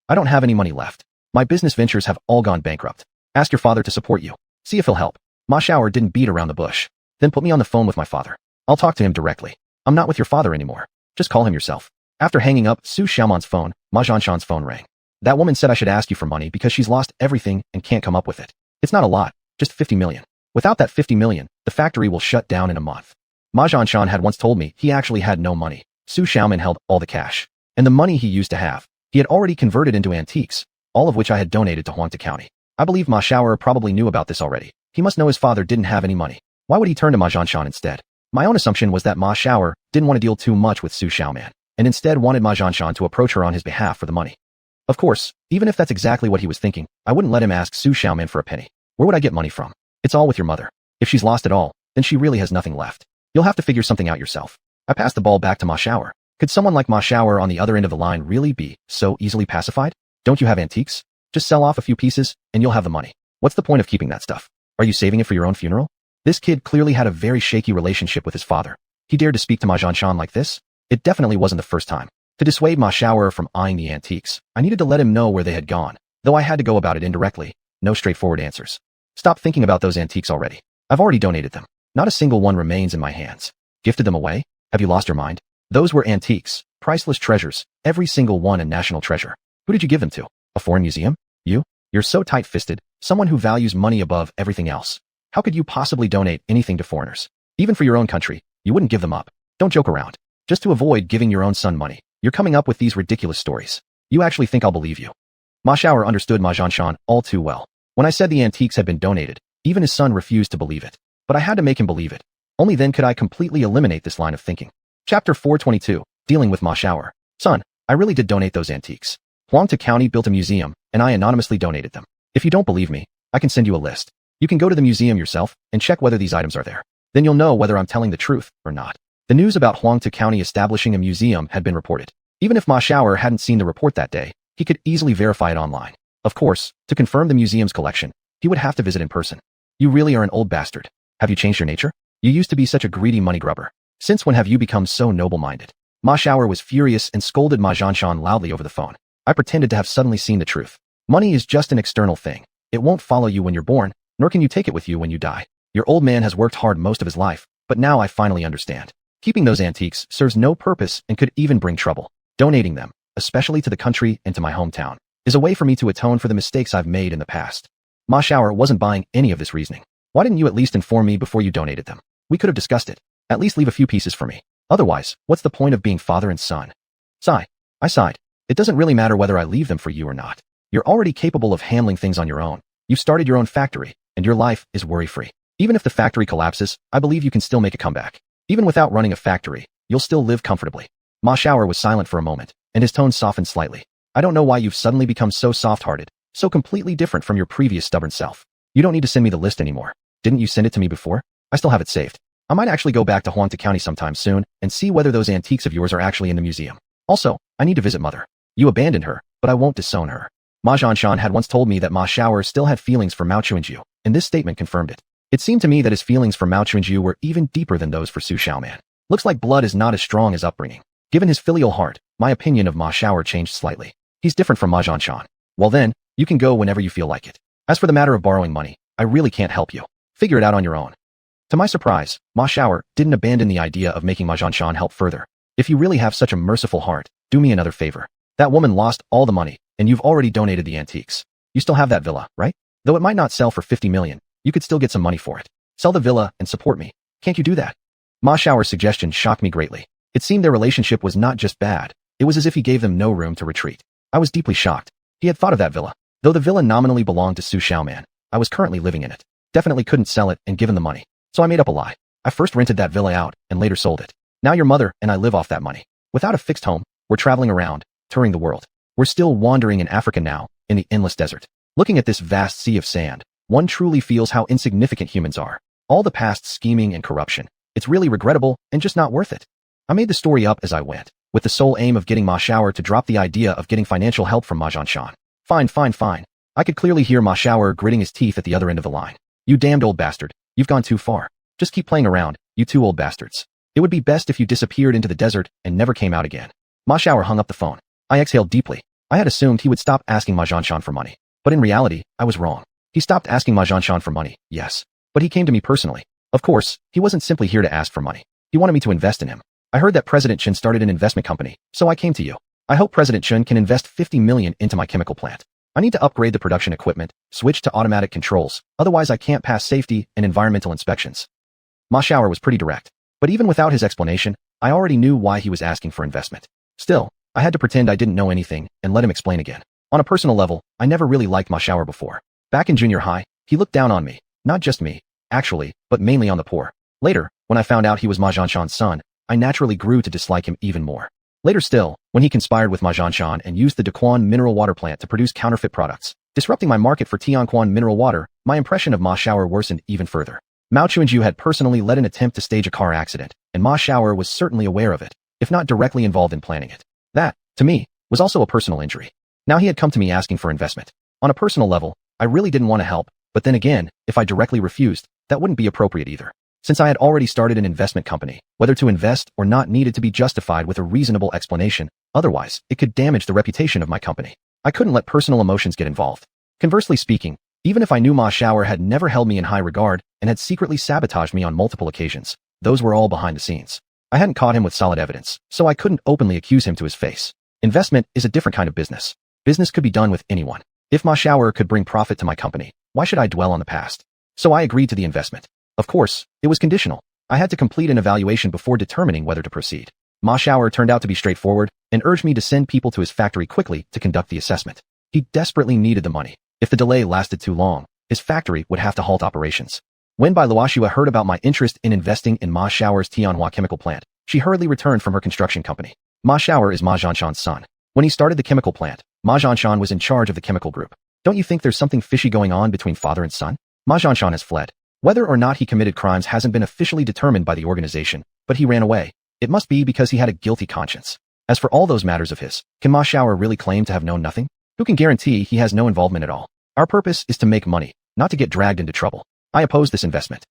I don't have any money left. My business ventures have all gone bankrupt. Ask your father to support you. See if he'll help. Ma Xiaoer didn't beat around the bush. Then put me on the phone with my father. I'll talk to him directly. I'm not with your father anymore. Just call him yourself. After hanging up Su Xiaoman's phone, Ma Zhanshan's phone rang. That woman said I should ask you for money because she's lost everything and can't come up with it. It's not a lot, just 50 million. Without that 50 million, the factory will shut down in a month. Ma Zhanshan had once told me he actually had no money. Su Xiaoman held all the cash. And the money he used to have, he had already converted into antiques, all of which I had donated to Huangta County. I believe Ma Xiaoer probably knew about this already. He must know his father didn't have any money. Why would he turn to Ma Zhanshan instead? My own assumption was that Ma Xiaoer didn't want to deal too much with Su Xiaoman, and instead wanted Ma Zhanshan to approach her on his behalf for the money. Of course, even if that's exactly what he was thinking, I wouldn't let him ask Su Xiaoman for a penny. Where would I get money from? It's all with your mother. If she's lost it all, then she really has nothing left. You'll have to figure something out yourself. I passed the ball back to Ma Xiaoer. Could someone like Ma Xiaoer on the other end of the line really be so easily pacified? Don't you have antiques? Just sell off a few pieces, and you'll have the money. What's the point of keeping that stuff? Are you saving it for your own funeral? This kid clearly had a very shaky relationship with his father. He dared to speak to Ma Zhanshan like this? It definitely wasn't the first time. To dissuade Ma Xiaoer from eyeing the antiques, I needed to let him know where they had gone, though I had to go about it indirectly. No straightforward answers. Stop thinking about those antiques already. I've already donated them. Not a single one remains in my hands. Gifted them away? Have you lost your mind? Those were antiques, priceless treasures, every single one a national treasure. Who did you give them to? A foreign museum? You? You're so tight-fisted, someone who values money above everything else. How could you possibly donate anything to foreigners? Even for your own country, you wouldn't give them up. Don't joke around. Just to avoid giving your own son money, you're coming up with these ridiculous stories. You actually think I'll believe you? Ma Xiaoer understood Ma Zhanshan all too well. When I said the antiques had been donated, even his son refused to believe it. But I had to make him believe it. Only then could I completely eliminate this line of thinking. Chapter 422, Dealing with Ma Xiaoer. Son, I really did donate those antiques. Huangta County built a museum, and I anonymously donated them. If you don't believe me, I can send you a list. You can go to the museum yourself and check whether these items are there. Then you'll know whether I'm telling the truth or not. The news about Huangta County establishing a museum had been reported. Even if Ma Xiaoer hadn't seen the report that day, he could easily verify it online. Of course, to confirm the museum's collection, he would have to visit in person. You really are an old bastard. Have you changed your nature? You used to be such a greedy money grubber. Since when have you become so noble-minded? Ma Xiao'er was furious and scolded Ma Xianxia loudly over the phone. I pretended to have suddenly seen the truth. Money is just an external thing. It won't follow you when you're born, nor can you take it with you when you die. Your old man has worked hard most of his life, but now I finally understand. Keeping those antiques serves no purpose and could even bring trouble. Donating them, especially to the country and to my hometown, is a way for me to atone for the mistakes I've made in the past. Ma Xiao'er wasn't buying any of this reasoning. Why didn't you at least inform me before you donated them? We could have discussed it. At least leave a few pieces for me. Otherwise, what's the point of being father and son? Sigh. I sighed. It doesn't really matter whether I leave them for you or not. You're already capable of handling things on your own. You've started your own factory, and your life is worry-free. Even if the factory collapses, I believe you can still make a comeback. Even without running a factory, you'll still live comfortably. Ma Xiao'er was silent for a moment, and his tone softened slightly. I don't know why you've suddenly become so soft-hearted, so completely different from your previous stubborn self. You don't need to send me the list anymore. Didn't you send it to me before? I still have it saved. I might actually go back to Huanta County sometime soon and see whether those antiques of yours are actually in the museum. Also, I need to visit Mother. You abandoned her, but I won't disown her. Ma Xianxia had once told me that Ma Xiao'er still had feelings for Mao Xuanju, and this statement confirmed it. It seemed to me that his feelings for Mao Xuanju were even deeper than those for Su Xiaoman. Looks like blood is not as strong as upbringing. Given his filial heart, my opinion of Ma Xiao'er changed slightly. He's different from Ma Xianxia. Well then, you can go whenever you feel like it. As for the matter of borrowing money, I really can't help you. Figure it out on your own. To my surprise, Ma Xiao'er didn't abandon the idea of making Ma Xianxia help further. If you really have such a merciful heart, do me another favor. That woman lost all the money, and you've already donated the antiques. You still have that villa, right? Though it might not sell for 50 million, you could still get some money for it. Sell the villa and support me. Can't you do that? Ma Xiao'er's suggestion shocked me greatly. It seemed their relationship was not just bad. It was as if he gave them no room to retreat. I was deeply shocked. He had thought of that villa. Though the villa nominally belonged to Su Xiaoman, I was currently living in it. Definitely couldn't sell it and give him the money. So I made up a lie. I first rented that villa out and later sold it. Now your mother and I live off that money. Without a fixed home, we're traveling around, touring the world. We're still wandering in Africa now, in the endless desert. Looking at this vast sea of sand, one truly feels how insignificant humans are. All the past scheming and corruption. It's really regrettable and just not worth it. I made the story up as I went, with the sole aim of getting Ma Xiao'er to drop the idea of getting financial help from Ma Xianxia. Fine. I could clearly hear Ma Xiao'er gritting his teeth at the other end of the line. You damned old bastard. You've gone too far. Just keep playing around, you two old bastards. It would be best if you disappeared into the desert and never came out again. Ma Xiao'er hung up the phone. I exhaled deeply. I had assumed he would stop asking Ma Xianxia for money. But in reality, I was wrong. He stopped asking Ma Xianxia for money, yes. But he came to me personally. Of course, he wasn't simply here to ask for money. He wanted me to invest in him. I heard that President Chen started an investment company, so I came to you. I hope President Chen can invest 50 million into my chemical plant. I need to upgrade the production equipment, switch to automatic controls, otherwise I can't pass safety and environmental inspections. Ma Xiao'er was pretty direct. But even without his explanation, I already knew why he was asking for investment. Still, I had to pretend I didn't know anything and let him explain again. On a personal level, I never really liked Ma Xiao'er before. Back in junior high, he looked down on me. Not just me, actually, but mainly on the poor. Later, when I found out he was Ma Xianxia's son, I naturally grew to dislike him even more. Later still, when he conspired with Ma Xianxia and used the Daquan mineral water plant to produce counterfeit products, disrupting my market for Tianquan mineral water, my impression of Ma Xiao'er worsened even further. Mao Xuanju had personally led an attempt to stage a car accident, and Ma Xiao'er was certainly aware of it, if not directly involved in planning it. That, to me, was also a personal injury. Now he had come to me asking for investment. On a personal level, I really didn't want to help, but then again, if I directly refused, that wouldn't be appropriate either. Since I had already started an investment company, whether to invest or not needed to be justified with a reasonable explanation, otherwise, it could damage the reputation of my company. I couldn't let personal emotions get involved. Conversely speaking, even if I knew Ma Xiao'er had never held me in high regard and had secretly sabotaged me on multiple occasions, those were all behind the scenes. I hadn't caught him with solid evidence, so I couldn't openly accuse him to his face. Investment is a different kind of business. Business could be done with anyone. If Ma Xiao'er could bring profit to my company, why should I dwell on the past? So I agreed to the investment. Of course, it was conditional. I had to complete an evaluation before determining whether to proceed. Ma Xiao'er turned out to be straightforward and urged me to send people to his factory quickly to conduct the assessment. He desperately needed the money. If the delay lasted too long, his factory would have to halt operations. When Bai Luoxua heard about my interest in investing in Ma Xiao'er's Tianhua chemical plant, she hurriedly returned from her construction company. Ma Xiao'er is Ma Xianxia's son. When he started the chemical plant, Ma Xianxia was in charge of the chemical group. Don't you think there's something fishy going on between father and son? Ma Xianxia has fled. Whether or not he committed crimes hasn't been officially determined by the organization, but he ran away. It must be because he had a guilty conscience. As for all those matters of his, can Ma Xiao'er really claim to have known nothing? Who can guarantee he has no involvement at all? Our purpose is to make money, not to get dragged into trouble. I opposed this investment.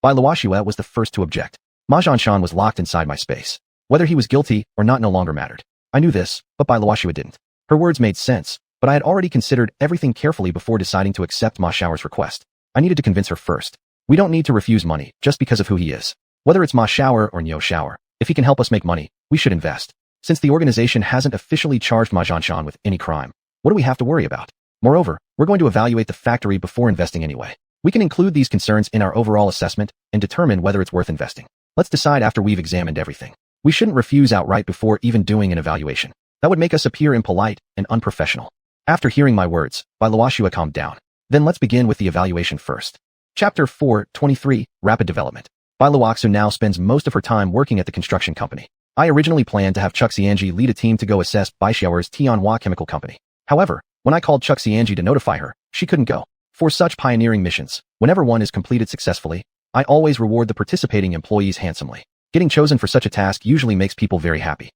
Bai Luoxue was the first to object. Ma Xianxia was locked inside my space. Whether he was guilty or not no longer mattered. I knew this, but Bai Luoxue didn't. Her words made sense, but I had already considered everything carefully before deciding to accept Ma Xiao's request. I needed to convince her first. We don't need to refuse money just because of who he is. Whether it's Ma Xiao or Niu Xiao, if he can help us make money, we should invest. Since the organization hasn't officially charged Ma Xianxia with any crime, what do we have to worry about? Moreover, we're going to evaluate the factory before investing anyway. We can include these concerns in our overall assessment and determine whether it's worth investing. Let's decide after we've examined everything. We shouldn't refuse outright before even doing an evaluation. That would make us appear impolite and unprofessional. After hearing my words, Bai Luoxue calmed down. Then let's begin with the evaluation first. Chapter 4:23, Rapid Development. Bai Luoxue now spends most of her time working at the construction company. I originally planned to have xiuxian lead a team to go assess Bai Xiao's Tianhua chemical company. However, when I called xiuxian to notify her, she couldn't go. For such pioneering missions, whenever one is completed successfully, I always reward the participating employees handsomely. Getting chosen for such a task usually makes people very happy.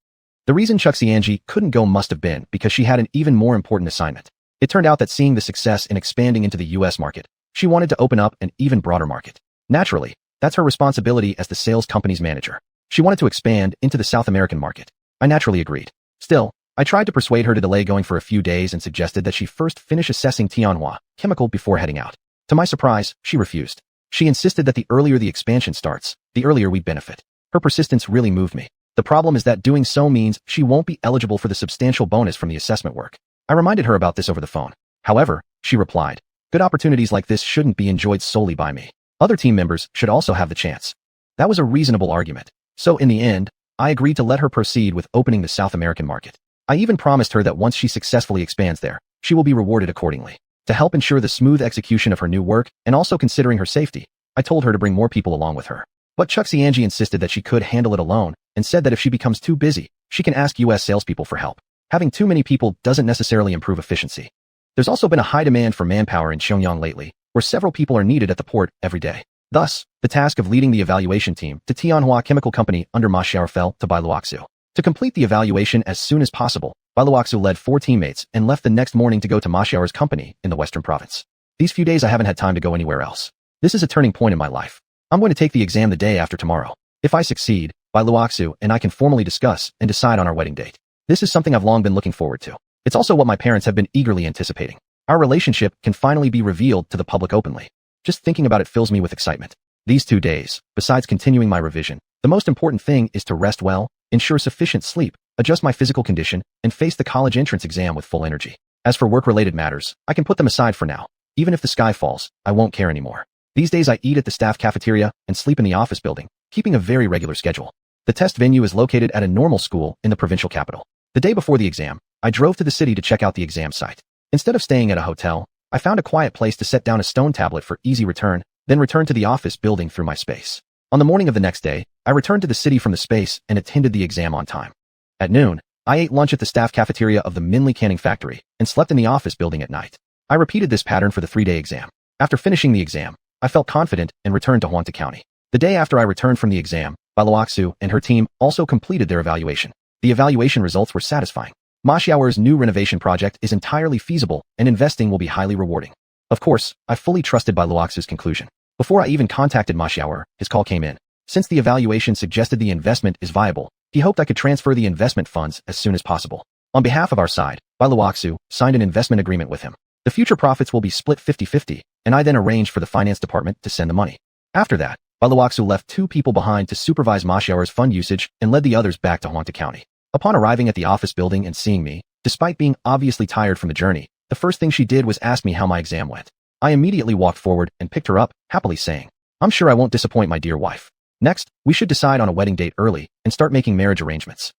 The reason xiuxian couldn't go must have been because she had an even more important assignment. It turned out that seeing the success in expanding into the US market, she wanted to open up an even broader market. Naturally, that's her responsibility as the sales company's manager. She wanted to expand into the South American market. I naturally agreed. Still, I tried to persuade her to delay going for a few days and suggested that she first finish assessing Tianhua chemical before heading out. To my surprise, she refused. She insisted that the earlier the expansion starts, the earlier we benefit. Her persistence really moved me. The problem is that doing so means she won't be eligible for the substantial bonus from the assessment work. I reminded her about this over the phone. However, she replied, good opportunities like this shouldn't be enjoyed solely by me. Other team members should also have the chance. That was a reasonable argument. So in the end, I agreed to let her proceed with opening the South American market. I even promised her that once she successfully expands there, she will be rewarded accordingly. To help ensure the smooth execution of her new work and also considering her safety, I told her to bring more people along with her. But xiuxian insisted that she could handle it alone and said that if she becomes too busy, she can ask US salespeople for help. Having too many people doesn't necessarily improve efficiency. There's also been a high demand for manpower in Xiuxian lately, where several people are needed at the port every day. Thus, the task of leading the evaluation team to Tianhua Chemical Company under Ma Xiao fell to Bai Luoxue. To complete the evaluation as soon as possible, Bai Luoxue led 4 teammates and left the next morning to go to Ma Xiao's company in the Western Province. These few days I haven't had time to go anywhere else. This is a turning point in my life. I'm going to take the exam the day after tomorrow. If I succeed, Bai Luoxue and I can formally discuss and decide on our wedding date. This is something I've long been looking forward to. It's also what my parents have been eagerly anticipating. Our relationship can finally be revealed to the public openly. Just thinking about it fills me with excitement. These 2 days, besides continuing my revision, the most important thing is to rest well, ensure sufficient sleep, adjust my physical condition, and face the college entrance exam with full energy. As for work-related matters, I can put them aside for now. Even if the sky falls, I won't care anymore. These days I eat at the staff cafeteria and sleep in the office building, keeping a very regular schedule. The test venue is located at a normal school in the provincial capital. The day before the exam, I drove to the city to check out the exam site. Instead of staying at a hotel, I found a quiet place to set down a stone tablet for easy return, then returned to the office building through my space. On the morning of the next day, I returned to the city from the space and attended the exam on time. At noon, I ate lunch at the staff cafeteria of the Minli Canning factory and slept in the office building at night. I repeated this pattern for the 3-day exam. After finishing the exam, I felt confident and returned to Huanta County. The day after I returned from the exam, Bai Luoxue and her team also completed their evaluation. The evaluation results were satisfying. Ma Xiao's new renovation project is entirely feasible and investing will be highly rewarding. Of course, I fully trusted Bai Luoxue's conclusion. Before I even contacted Ma Xiao, his call came in. Since the evaluation suggested the investment is viable, he hoped I could transfer the investment funds as soon as possible. On behalf of our side, Bai Luoxue signed an investment agreement with him. The future profits will be split 50-50, and I then arranged for the finance department to send the money. After that, Bai Luoxue left 2 people behind to supervise Ma Xiao's fund usage and led the others back to Huanta County. Upon arriving at the office building and seeing me, despite being obviously tired from the journey, the first thing she did was ask me how my exam went. I immediately walked forward and picked her up, happily saying, I'm sure I won't disappoint my dear wife. Next, we should decide on a wedding date early and start making marriage arrangements.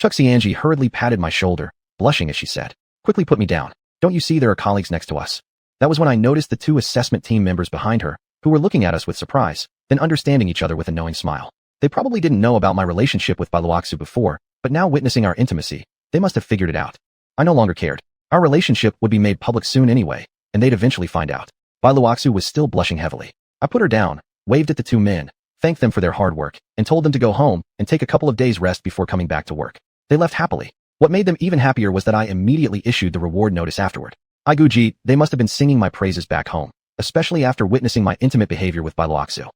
xiuxian hurriedly patted my shoulder, blushing as she said, quickly put me down. Don't you see there are colleagues next to us? That was when I noticed the 2 assessment team members behind her, who were looking at us with surprise, then understanding each other with a knowing smile. They probably didn't know about my relationship with Bai Luoxue before, but now witnessing our intimacy, they must have figured it out. I no longer cared. Our relationship would be made public soon anyway, and they'd eventually find out. Bai Luoxue was still blushing heavily. I put her down, waved at the 2 men, thanked them for their hard work, and told them to go home and take a couple of days rest before coming back to work. They left happily. What made them even happier was that I immediately issued the reward notice afterward. I Guji, they must have been singing my praises back home. especially after witnessing my intimate behavior with Bailuoxu.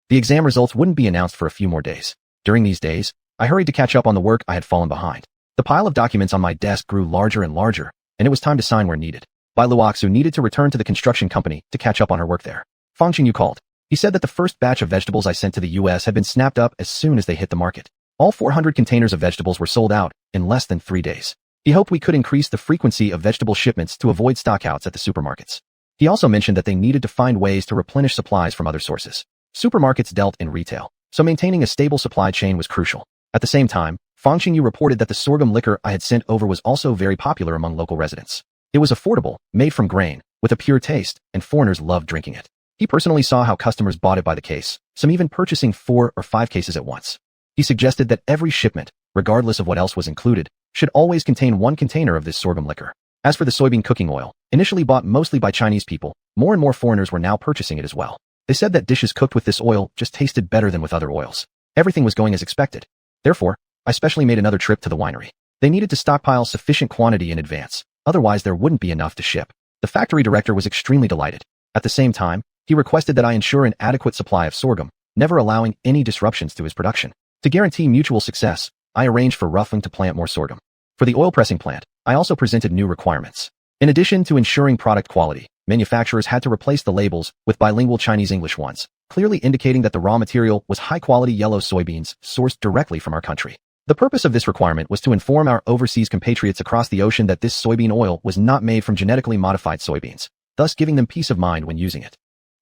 The exam results wouldn't be announced for a few more days. During these days, I hurried to catch up on the work I had fallen behind. The pile of documents on my desk grew larger and larger, and it was time to sign where needed. Bailuoxu needed to return to the construction company to catch up on her work there. Fang Qingyu called. He said that the first batch of vegetables I sent to the US had been snapped up as soon as they hit the market. All 400 containers of vegetables were sold out in less than 3 days. He hoped we could increase the frequency of vegetable shipments to avoid stockouts at the supermarkets. He also mentioned that they needed to find ways to replenish supplies from other sources. Supermarkets dealt in retail, so maintaining a stable supply chain was crucial. At the same time, Fang Qingyu reported that the sorghum liquor I had sent over was also very popular among local residents. It was affordable, made from grain, with a pure taste, and foreigners loved drinking it. He personally saw how customers bought it by the case, some even purchasing 4 or 5 cases at once. He suggested that every shipment, regardless of what else was included, should always contain 1 container of this sorghum liquor. As for the soybean cooking oil, initially bought mostly by Chinese people, more and more foreigners were now purchasing it as well. They said that dishes cooked with this oil just tasted better than with other oils. Everything was going as expected. Therefore, I specially made another trip to the winery. They needed to stockpile sufficient quantity in advance, otherwise there wouldn't be enough to ship. The factory director was extremely delighted. At the same time, he requested that I ensure an adequate supply of sorghum, never allowing any disruptions to his production. To guarantee mutual success, I arranged for Ruffling to plant more sorghum. For the oil pressing plant, I also presented new requirements. In addition to ensuring product quality, manufacturers had to replace the labels with bilingual Chinese-English ones, clearly indicating that the raw material was high-quality yellow soybeans sourced directly from our country. The purpose of this requirement was to inform our overseas compatriots across the ocean that this soybean oil was not made from genetically modified soybeans, thus giving them peace of mind when using it.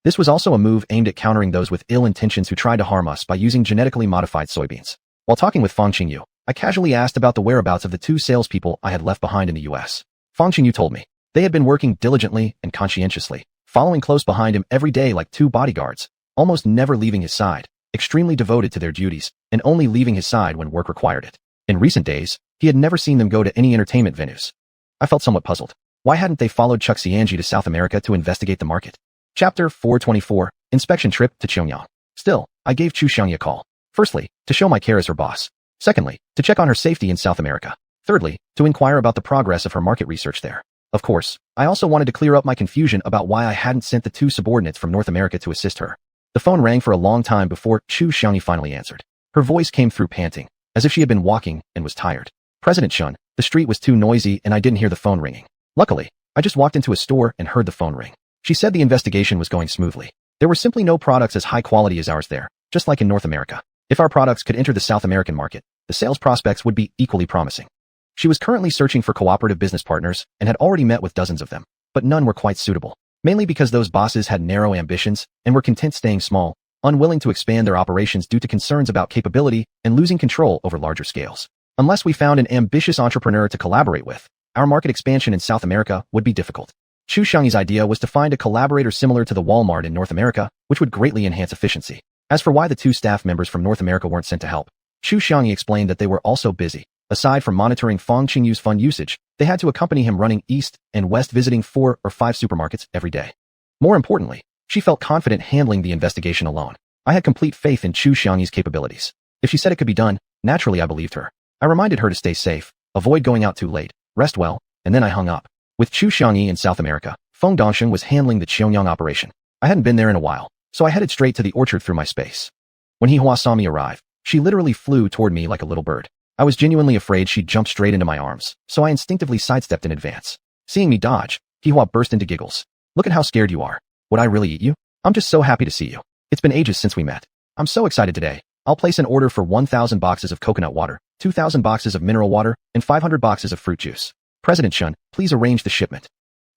This was also a move aimed at countering those with ill intentions who tried to harm us by using genetically modified soybeans. While talking with Fang Qingyu, I casually asked about the whereabouts of the 2 salespeople I had left behind in the US. Fang Qingyu told me they had been working diligently and conscientiously, following close behind him every day like 2 bodyguards, almost never leaving his side, extremely devoted to their duties, and only leaving his side when work required it. In recent days, he had never seen them go to any entertainment venues. I felt somewhat puzzled. Why hadn't they followed xiuxian to South America to investigate the market? Chapter 424, Inspection Trip to Xianxia. Still, I gave xiuxian a call. Firstly, to show my care as her boss. Secondly, to check on her safety in South America. Thirdly, to inquire about the progress of her market research there. Of course, I also wanted to clear up my confusion about why I hadn't sent the 2 subordinates from North America to assist her. The phone rang for a long time before xiuxian finally answered. Her voice came through panting, as if she had been walking and was tired. President Shun, the street was too noisy and I didn't hear the phone ringing. Luckily, I just walked into a store and heard the phone ring. She said the investigation was going smoothly. There were simply no products as high quality as ours there, just like in North America. If our products could enter the South American market, the sales prospects would be equally promising. She was currently searching for cooperative business partners and had already met with dozens of them, but none were quite suitable, mainly because those bosses had narrow ambitions and were content staying small, unwilling to expand their operations due to concerns about capability and losing control over larger scales. Unless we found an ambitious entrepreneur to collaborate with, our market expansion in South America would be difficult. Xiuxian's idea was to find a collaborator similar to the Walmart in North America, which would greatly enhance efficiency. As for why the 2 staff members from North America weren't sent to help, Xiuxian explained that they were also busy. Aside from monitoring Fang Qingyu's fund usage, they had to accompany him running east and west visiting 4 or 5 supermarkets every day. More importantly, she felt confident handling the investigation alone. I had complete faith in Xiuxian's capabilities. If she said it could be done, naturally I believed her. I reminded her to stay safe, avoid going out too late, rest well, and then I hung up. With Xiuxian in South America, Feng Dongsheng was handling the Xiangyang operation. I hadn't been there in a while, so I headed straight to the orchard through my space. When Hihua saw me arrive, she literally flew toward me like a little bird. I was genuinely afraid she'd jump straight into my arms, so I instinctively sidestepped in advance. Seeing me dodge, Hihua burst into giggles. Look at how scared you are. Would I really eat you? I'm just so happy to see you. It's been ages since we met. I'm so excited today. I'll place an order for 1,000 boxes of coconut water, 2,000 boxes of mineral water, and 500 boxes of fruit juice. President Shun, please arrange the shipment.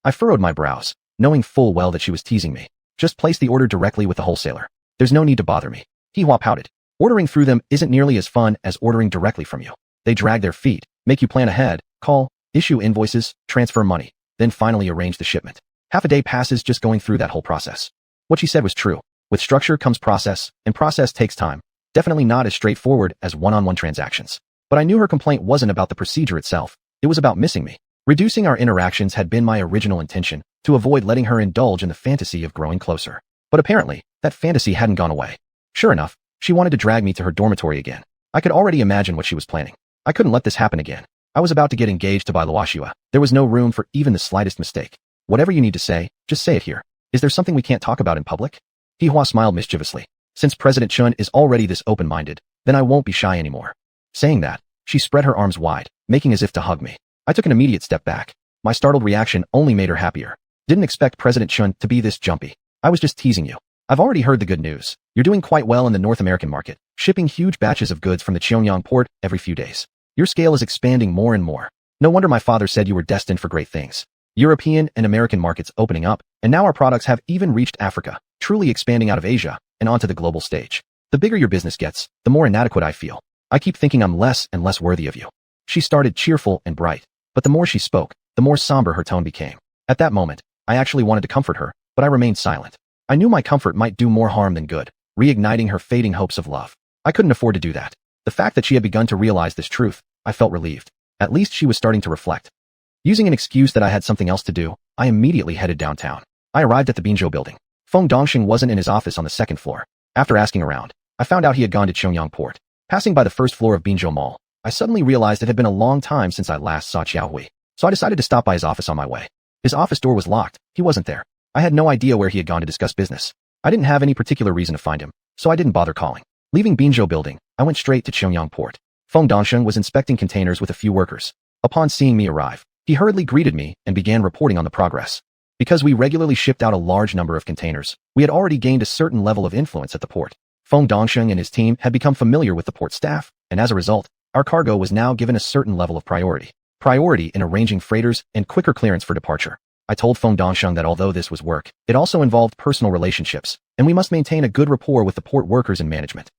I furrowed my brows, knowing full well that she was teasing me. Just place the order directly with the wholesaler. There's no need to bother me. Hihua pouted. Ordering through them isn't nearly as fun as ordering directly from you. They drag their feet, make you plan ahead, call, issue invoices, transfer money, then finally arrange the shipment. Half a day passes just going through that whole process. What she said was true. With structure comes process, and process takes time. Definitely not as straightforward as one-on-one transactions. But I knew her complaint wasn't about the procedure itself. It was about missing me. Reducing our interactions had been my original intention, to avoid letting her indulge in the fantasy of growing closer. But apparently, that fantasy hadn't gone away. Sure enough, she wanted to drag me to her dormitory again. I could already imagine what she was planning. I couldn't let this happen again. I was about to get engaged to Bailuoxu. There was no room for even the slightest mistake. Whatever you need to say, just say it here. Is there something we can't talk about in public? Hua smiled mischievously. Since President Chun is already this open-minded, then I won't be shy anymore. Saying that, she spread her arms wide, making as if to hug me. I took an immediate step back. My startled reaction only made her happier. Didn't expect President Chun to be this jumpy. I was just teasing you. I've already heard the good news. You're doing quite well in the North American market, shipping huge batches of goods from the Xiuxian port every few days. Your scale is expanding more and more. No wonder my father said you were destined for great things. European and American markets opening up, and now our products have even reached Africa, truly expanding out of Asia and onto the global stage. The bigger your business gets, the more inadequate I feel. I keep thinking I'm less and less worthy of you. She started cheerful and bright, but the more she spoke, the more somber her tone became. At that moment, I actually wanted to comfort her, but I remained silent. I knew my comfort might do more harm than good, reigniting her fading hopes of love. I couldn't afford to do that. The fact that she had begun to realize this truth, I felt relieved. At least she was starting to reflect. Using an excuse that I had something else to do, I immediately headed downtown. I arrived at the Binzhou building. Feng Dongxing wasn't in his office on the second floor. After asking around, I found out he had gone to Xiuxian port. Passing by the first floor of Binzhou Mall, I suddenly realized it had been a long time since I last saw Xiaohui, so I decided to stop by his office on my way. His office door was locked. He wasn't there. I had no idea where he had gone to discuss business. I didn't have any particular reason to find him, so I didn't bother calling. Leaving Binzhou building, I went straight to Xiuxian port. Feng Dongxing was inspecting containers with a few workers. Upon seeing me arrive, he hurriedly greeted me and began reporting on the progress. Because we regularly shipped out a large number of containers, we had already gained a certain level of influence at the port. Feng Dongxing and his team had become familiar with the port staff, and as a result, our cargo was now given a certain level of priority. Priority in arranging freighters and quicker clearance for departure. I told Feng Dongxing that although this was work, it also involved personal relationships, and we must maintain a good rapport with the port workers and management.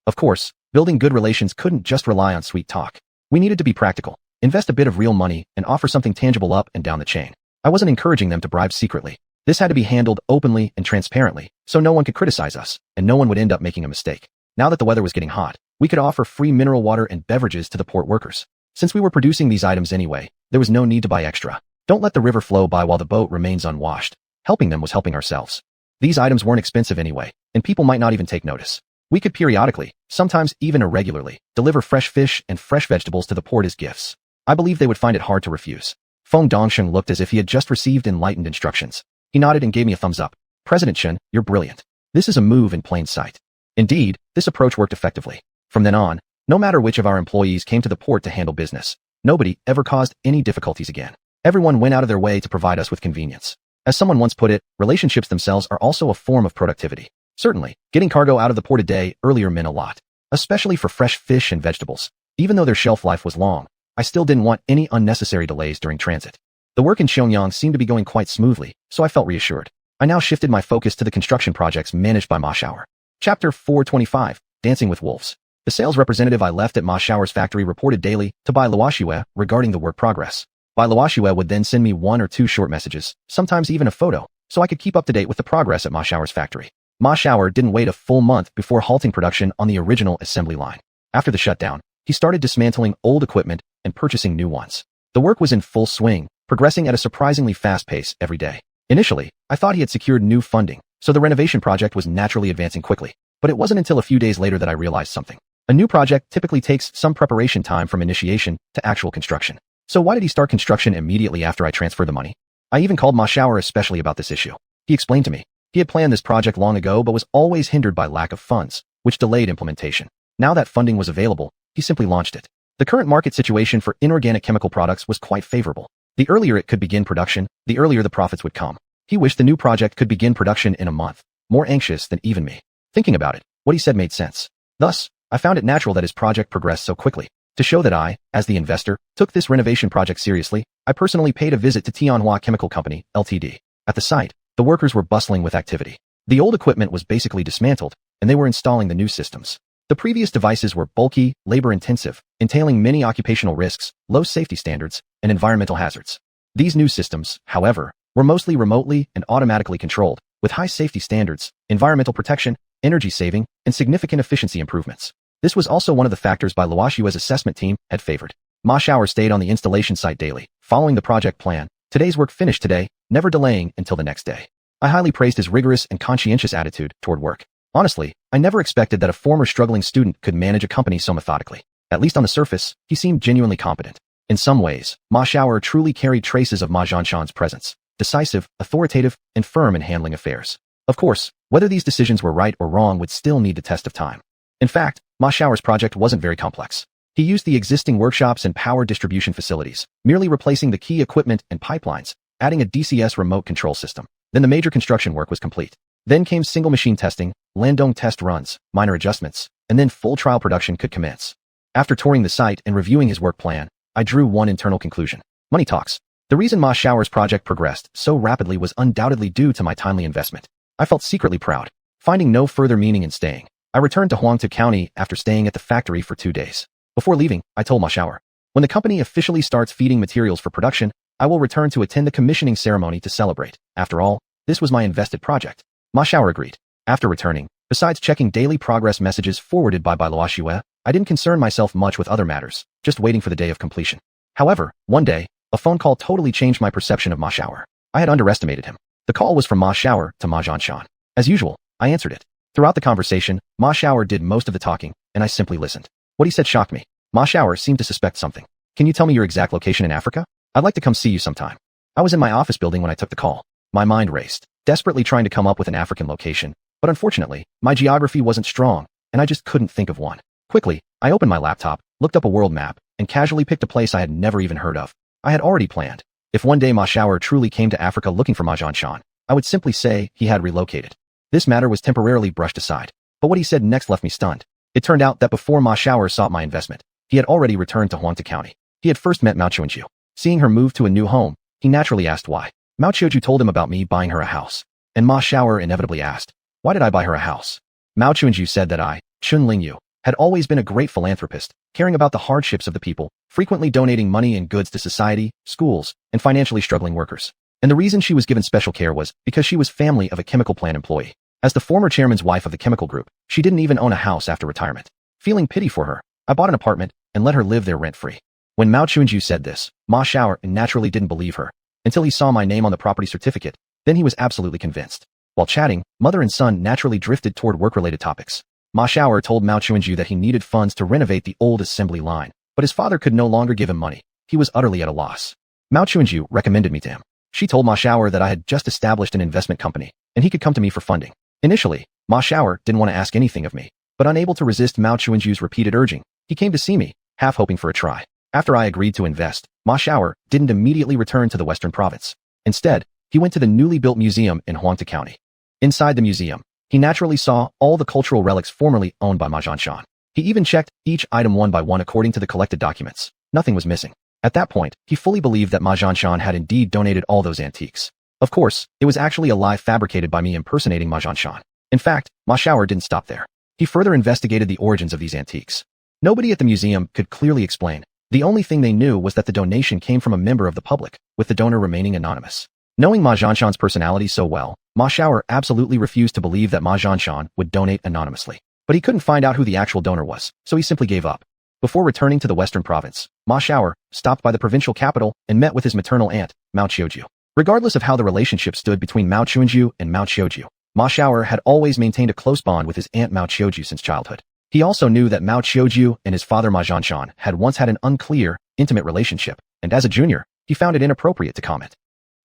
Of course, building good relations couldn't just rely on sweet talk. We needed to be practical, invest a bit of real money, and offer something tangible up and down the chain. I wasn't encouraging them to bribe secretly. This had to be handled openly and transparently, so no one could criticize us, and no one would end up making a mistake. Now that the weather was getting hot, we could offer free mineral water and beverages to the port workers. Since we were producing these items anyway, there was no need to buy extra. Don't let the river flow by while the boat remains unwashed. Helping them was helping ourselves. These items weren't expensive anyway, and people might not even take notice. We could periodically, sometimes even irregularly, deliver fresh fish and fresh vegetables to the port as gifts. I believe they would find it hard to refuse. Feng Dongxing looked as if he had just received enlightened instructions. He nodded and gave me a thumbs up. President Chen, you're brilliant. This is a move in plain sight. Indeed, this approach worked effectively. From then on, no matter which of our employees came to the port to handle business, nobody ever caused any difficulties again. Everyone went out of their way to provide us with convenience. As someone once put it, relationships themselves are also a form of productivity. Certainly, getting cargo out of the port a day earlier meant a lot, especially for fresh fish and vegetables. Even though their shelf life was long, I still didn't want any unnecessary delays during transit. The work in Xiuxian seemed to be going quite smoothly, so I felt reassured. I now shifted my focus to the construction projects managed by Ma Xiaoer. Chapter 425, Dancing with Wolves. The sales representative I left at Ma Xiaoer's factory reported daily to Bai Luoxue regarding the work progress. Bai Luoxue would then send me 1 or 2 short messages, sometimes even a photo, so I could keep up to date with the progress at Ma Xiaoer's factory. Ma Xiaoer didn't wait a full month before halting production on the original assembly line. After the shutdown, he started dismantling old equipment and purchasing new ones. The work was in full swing, progressing at a surprisingly fast pace every day. Initially, I thought he had secured new funding, so the renovation project was naturally advancing quickly. But it wasn't until a few days later that I realized something. A new project typically takes some preparation time from initiation to actual construction. So why did he start construction immediately after I transferred the money? I even called Ma Xiaoer especially about this issue. He explained to me. He had planned this project long ago but was always hindered by lack of funds, which delayed implementation. Now that funding was available, he simply launched it. The current market situation for inorganic chemical products was quite favorable. The earlier it could begin production, the earlier the profits would come. He wished the new project could begin production in a month, more anxious than even me. Thinking about it, what he said made sense. Thus, I found it natural that his project progressed so quickly. To show that I, as the investor, took this renovation project seriously, I personally paid a visit to Tianhua Chemical Company, Ltd. At the site, the workers were bustling with activity. The old equipment was basically dismantled, and they were installing the new systems. The previous devices were bulky, labor-intensive, entailing many occupational risks, low safety standards, and environmental hazards. These new systems, however, were mostly remotely and automatically controlled, with high safety standards, environmental protection, energy saving, and significant efficiency improvements. This was also one of the factors Bai Luoxue's assessment team had favored. Ma Xiaoer stayed on the installation site daily, following the project plan. Today's work finished today, never delaying until the next day. I highly praised his rigorous and conscientious attitude toward work. Honestly, I never expected that a former struggling student could manage a company so methodically. At least on the surface, he seemed genuinely competent. In some ways, Ma Xiaoer truly carried traces of Ma Zhanshan's presence. decisive, authoritative, and firm in handling affairs. Of course, whether these decisions were right or wrong would still need the test of time. In fact, Ma Xiao's project wasn't very complex. He used the existing workshops and power distribution facilities, merely replacing the key equipment and pipelines, adding a DCS remote control system. Then the major construction work was complete. Then came single machine testing, Landong test runs, minor adjustments, and then full trial production could commence. After touring the site and reviewing his work plan, I drew one internal conclusion. Money talks. The reason Ma Xiao's project progressed so rapidly was undoubtedly due to my timely investment. I felt secretly proud. Finding no further meaning in staying, I returned to Huangtu County after staying at the factory for 2 days. Before leaving, I told Ma Xiao, when the company officially starts feeding materials for production, I will return to attend the commissioning ceremony to celebrate. After all, this was my invested project. Ma Xiao agreed. After returning, besides checking daily progress messages forwarded by Luo Xue, I didn't concern myself much with other matters, just waiting for the day of completion. However, one day, a phone call totally changed my perception of Ma Xiao. I had underestimated him. The call was from Ma Xiao to Ma Zhanshan. As usual, I answered it. Throughout the conversation, Ma Xiao did most of the talking, and I simply listened. What he said shocked me. Ma Xiao seemed to suspect something. Can you tell me your exact location in Africa? I'd like to come see you sometime. I was in my office building when I took the call. My mind raced, desperately trying to come up with an African location, but unfortunately, my geography wasn't strong, and I just couldn't think of one. Quickly, I opened my laptop, looked up a world map, and casually picked a place I had never even heard of. I had already planned. If one day Ma Xiao truly came to Africa looking for Ma Zhanshan, I would simply say he had relocated. This matter was temporarily brushed aside, but what he said next left me stunned. It turned out that before Ma Xiao sought my investment, he had already returned to Huangtu County. He had first met Mao Xuanju. Seeing her move to a new home, he naturally asked why. Mao Xuanju told him about me buying her a house. And Ma Xiao inevitably asked, why did I buy her a house? Mao Xuanju said that I, Chun Lingyu, had always been a great philanthropist, caring about the hardships of the people, frequently donating money and goods to society, schools, and financially struggling workers. And the reason she was given special care was because she was family of a chemical plant employee. As the former chairman's wife of the chemical group, she didn't even own a house after retirement. Feeling pity for her, I bought an apartment and let her live there rent-free. When Mao Xuanju said this, Ma Xiao naturally didn't believe her, until he saw my name on the property certificate. Then he was absolutely convinced. While chatting, mother and son naturally drifted toward work-related topics. Ma Xiao told Mao Xuanju that he needed funds to renovate the old assembly line, but his father could no longer give him money. He was utterly at a loss. Mao Xuanju recommended me to him. She told Ma Xiao that I had just established an investment company, and he could come to me for funding. Initially, Ma Xiao didn't want to ask anything of me, but unable to resist Mao Xuanju's repeated urging, he came to see me, half hoping for a try. After I agreed to invest, Ma Xiao didn't immediately return to the Western Province. Instead, he went to the newly built museum in Huangtu County. Inside the museum, he naturally saw all the cultural relics formerly owned by Ma Zhanshan. He even checked each item one by one according to the collected documents. Nothing was missing. At that point, he fully believed that Ma Zhanshan had indeed donated all those antiques. Of course, it was actually a lie fabricated by me impersonating Ma Zhanshan. In fact, Ma Xiao didn't stop there. He further investigated the origins of these antiques. Nobody at the museum could clearly explain. The only thing they knew was that the donation came from a member of the public, with the donor remaining anonymous. Knowing Ma Zhanshan's personality so well, Ma Xiao absolutely refused to believe that Ma Zhanshan would donate anonymously. But he couldn't find out who the actual donor was, so he simply gave up. Before returning to the Western Province, Ma Xiao stopped by the provincial capital and met with his maternal aunt, Mao Xiuju. Regardless of how the relationship stood between Mao Xuanju and Mao Xiuju, Ma Xiao had always maintained a close bond with his aunt Mao Xiuju since childhood. He also knew that Mao Xiuju and his father Ma Zhanshan had once had an unclear, intimate relationship, and as a junior, he found it inappropriate to comment.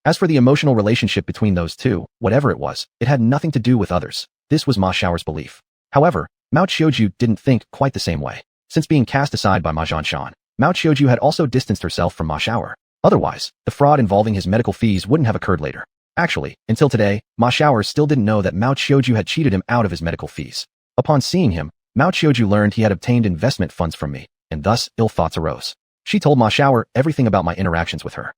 As for the emotional relationship between those two, whatever it was, it had nothing to do with others. This was Ma Xiao's belief. However, Mao Xiuju didn't think quite the same way. Since being cast aside by Ma Zhanshan, Mao Xiuju had also distanced herself from Ma Xiao. Otherwise, the fraud involving his medical fees wouldn't have occurred later. Actually, until today, Ma Xiao still didn't know that Mao Xiuju had cheated him out of his medical fees. Upon seeing him, Mao Xiuju learned he had obtained investment funds from me, and thus ill thoughts arose. She told Ma Xiao everything about my interactions with her.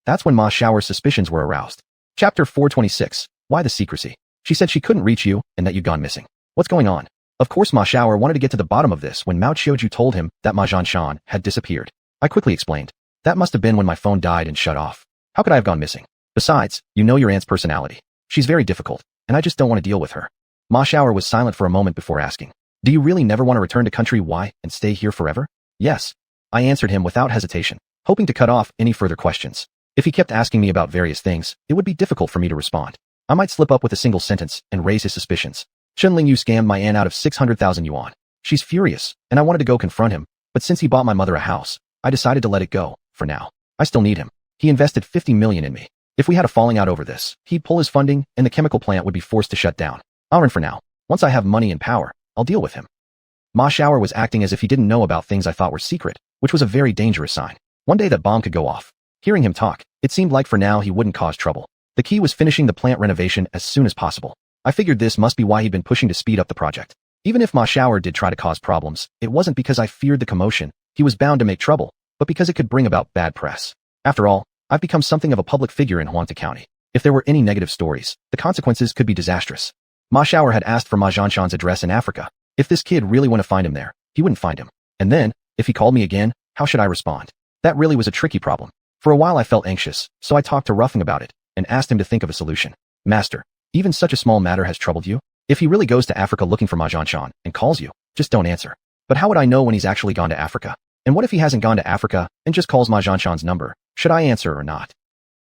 That's when Ma Xiao's suspicions were aroused. Chapter 426. Why the secrecy? She said she couldn't reach you and that you'd gone missing. What's going on? Of course Ma Xiao wanted to get to the bottom of this when Mao Xiuju told him that Ma Zhanshan had disappeared. I quickly explained. That must have been when my phone died and shut off. How could I have gone missing? Besides, you know your aunt's personality. She's very difficult, and I just don't want to deal with her. Ma Xiao was silent for a moment before asking. Do you really never want to return to country Y and stay here forever? Yes. I answered him without hesitation, hoping to cut off any further questions. If he kept asking me about various things, it would be difficult for me to respond. I might slip up with a single sentence and raise his suspicions. Chun Lingyu scammed my aunt out of 600,000 yuan. She's furious, and I wanted to go confront him, but since he bought my mother a house, I decided to let it go, for now. I still need him. He invested 50 million in me. If we had a falling out over this, he'd pull his funding and the chemical plant would be forced to shut down. I'll run for now. Once I have money and power, I'll deal with him. Ma Xiaoer was acting as if he didn't know about things I thought were secret, which was a very dangerous sign. One day that bomb could go off. Hearing him talk, it seemed like for now he wouldn't cause trouble. The key was finishing the plant renovation as soon as possible. I figured this must be why he'd been pushing to speed up the project. Even if Ma Xiaoer did try to cause problems, it wasn't because I feared the commotion. He was bound to make trouble, but because it could bring about bad press. After all, I've become something of a public figure in Huanta County. If there were any negative stories, the consequences could be disastrous. Ma Xiaoer had asked for Ma Zhanshan's address in Africa. If this kid really wanted to find him there, he wouldn't find him. And then, if he called me again, how should I respond? That really was a tricky problem. For a while I felt anxious, so I talked to Ruffing about it, and asked him to think of a solution. Master, even such a small matter has troubled you? If he really goes to Africa looking for Ma Zhanshan and calls you, just don't answer. But how would I know when he's actually gone to Africa? And what if he hasn't gone to Africa and just calls Ma Zhanshan's number? Should I answer or not?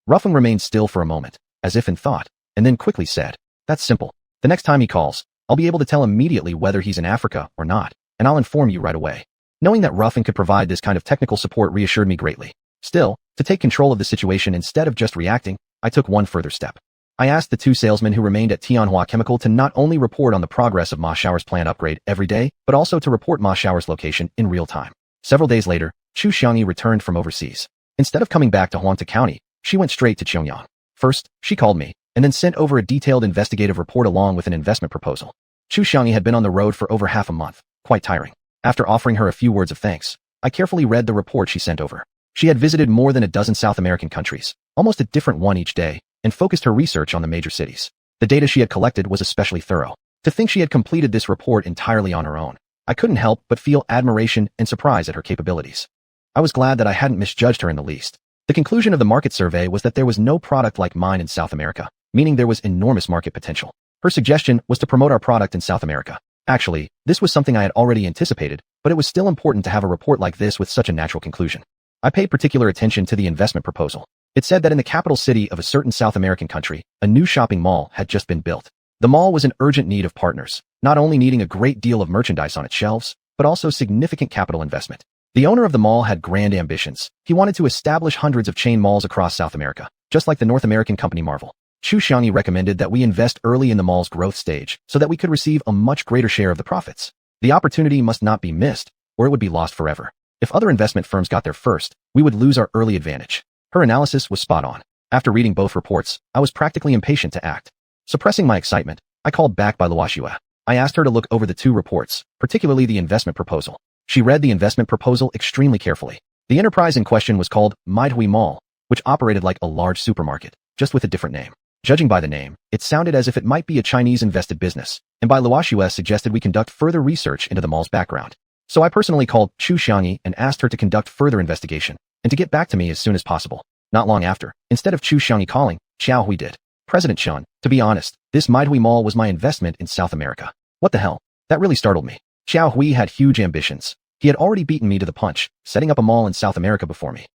Ruffing remained still for a moment, as if in thought, and then quickly said, that's simple. The next time he calls, I'll be able to tell immediately whether he's in Africa or not, and I'll inform you right away. Knowing that Ruffing could provide this kind of technical support reassured me greatly. Still, to take control of the situation instead of just reacting, I took one further step. I asked the two salesmen who remained at Tianhua Chemical to not only report on the progress of Ma Xiaoer's plant upgrade every day, but also to report Ma Xiaoer's location in real time. Several days later, xiuxian returned from overseas. Instead of coming back to Huanta County, she went straight to Xiuxian. First, she called me, and then sent over a detailed investigative report along with an investment proposal. Xiuxian had been on the road for over half a month, quite tiring. After offering her a few words of thanks, I carefully read the report she sent over. She had visited more than a dozen South American countries, almost a different one each day, and focused her research on the major cities. The data she had collected was especially thorough. To think she had completed this report entirely on her own, I couldn't help but feel admiration and surprise at her capabilities. I was glad that I hadn't misjudged her in the least. The conclusion of the market survey was that there was no product like mine in South America, meaning there was enormous market potential. Her suggestion was to promote our product in South America. Actually, this was something I had already anticipated, but it was still important to have a report like this with such a natural conclusion. I paid particular attention to the investment proposal. It said that in the capital city of a certain South American country, a new shopping mall had just been built. The mall was in urgent need of partners, not only needing a great deal of merchandise on its shelves, but also significant capital investment. The owner of the mall had grand ambitions. He wanted to establish hundreds of chain malls across South America, just like the North American company Marvel. Xiuxian recommended that we invest early in the mall's growth stage so that we could receive a much greater share of the profits. The opportunity must not be missed, or it would be lost forever. If other investment firms got there first, we would lose our early advantage. Her analysis was spot on. After reading both reports, I was practically impatient to act. Suppressing my excitement, I called back by Luoxue. I asked her to look over the two reports, particularly the investment proposal. She read the investment proposal extremely carefully. The enterprise in question was called Maidhui Mall, which operated like a large supermarket, just with a different name. Judging by the name, it sounded as if it might be a Chinese-invested business, and by Luoxue suggested we conduct further research into the mall's background. So I personally called xiuxian and asked her to conduct further investigation, and to get back to me as soon as possible. Not long after, instead of xiuxian calling, Xiaohui did. President Chen, to be honest, this Maidhui Mall was my investment in South America. What the hell? That really startled me. Xiaohui had huge ambitions. He had already beaten me to the punch, setting up a mall in South America before me.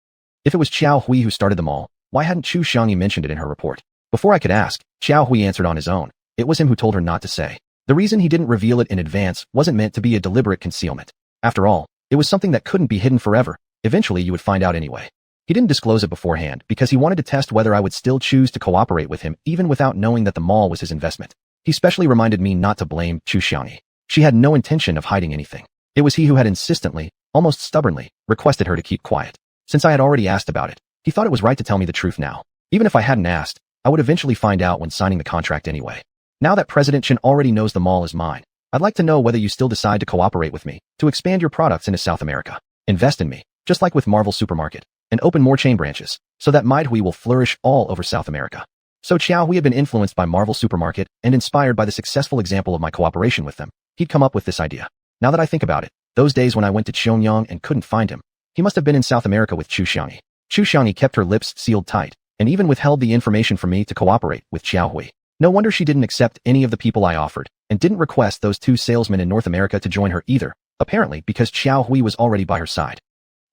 If it was Xiaohui who started the mall, why hadn't xiuxian mentioned it in her report? Before I could ask, Xiaohui answered on his own. It was him who told her not to say. The reason he didn't reveal it in advance wasn't meant to be a deliberate concealment. After all, it was something that couldn't be hidden forever. Eventually you would find out anyway. He didn't disclose it beforehand because he wanted to test whether I would still choose to cooperate with him even without knowing that the mall was his investment. He specially reminded me not to blame xiuxian. She had no intention of hiding anything. It was he who had insistently, almost stubbornly, requested her to keep quiet. Since I had already asked about it, he thought it was right to tell me the truth now. Even if I hadn't asked, I would eventually find out when signing the contract anyway. Now that President Chen already knows the mall is mine, I'd like to know whether you still decide to cooperate with me to expand your products into South America. Invest in me, just like with Marvel Supermarket, and open more chain branches, so that Maidhui will flourish all over South America. So Xiaohui had been influenced by Marvel Supermarket and inspired by the successful example of my cooperation with them. He'd come up with this idea. Now that I think about it, those days when I went to Xiuxian and couldn't find him, he must have been in South America with xiuxian. Xiuxian kept her lips sealed tight, and even withheld the information from me to cooperate with Xiaohui. No wonder she didn't accept any of the people I offered, and didn't request those two salesmen in North America to join her either, apparently because Xiaohui was already by her side.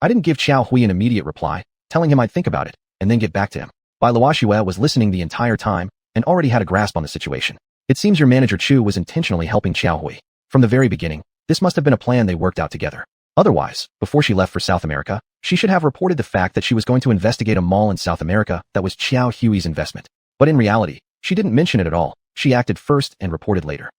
I didn't give Xiaohui an immediate reply, telling him I'd think about it, and then get back to him. Bai Luoxue was listening the entire time, and already had a grasp on the situation. It seems your manager Chu was intentionally helping Xiaohui. From the very beginning, this must have been a plan they worked out together. Otherwise, before she left for South America, She should have reported the fact that she was going to investigate a mall in South America that was Xiao Hui's investment. But in reality, she didn't mention it at all. She acted first and reported later.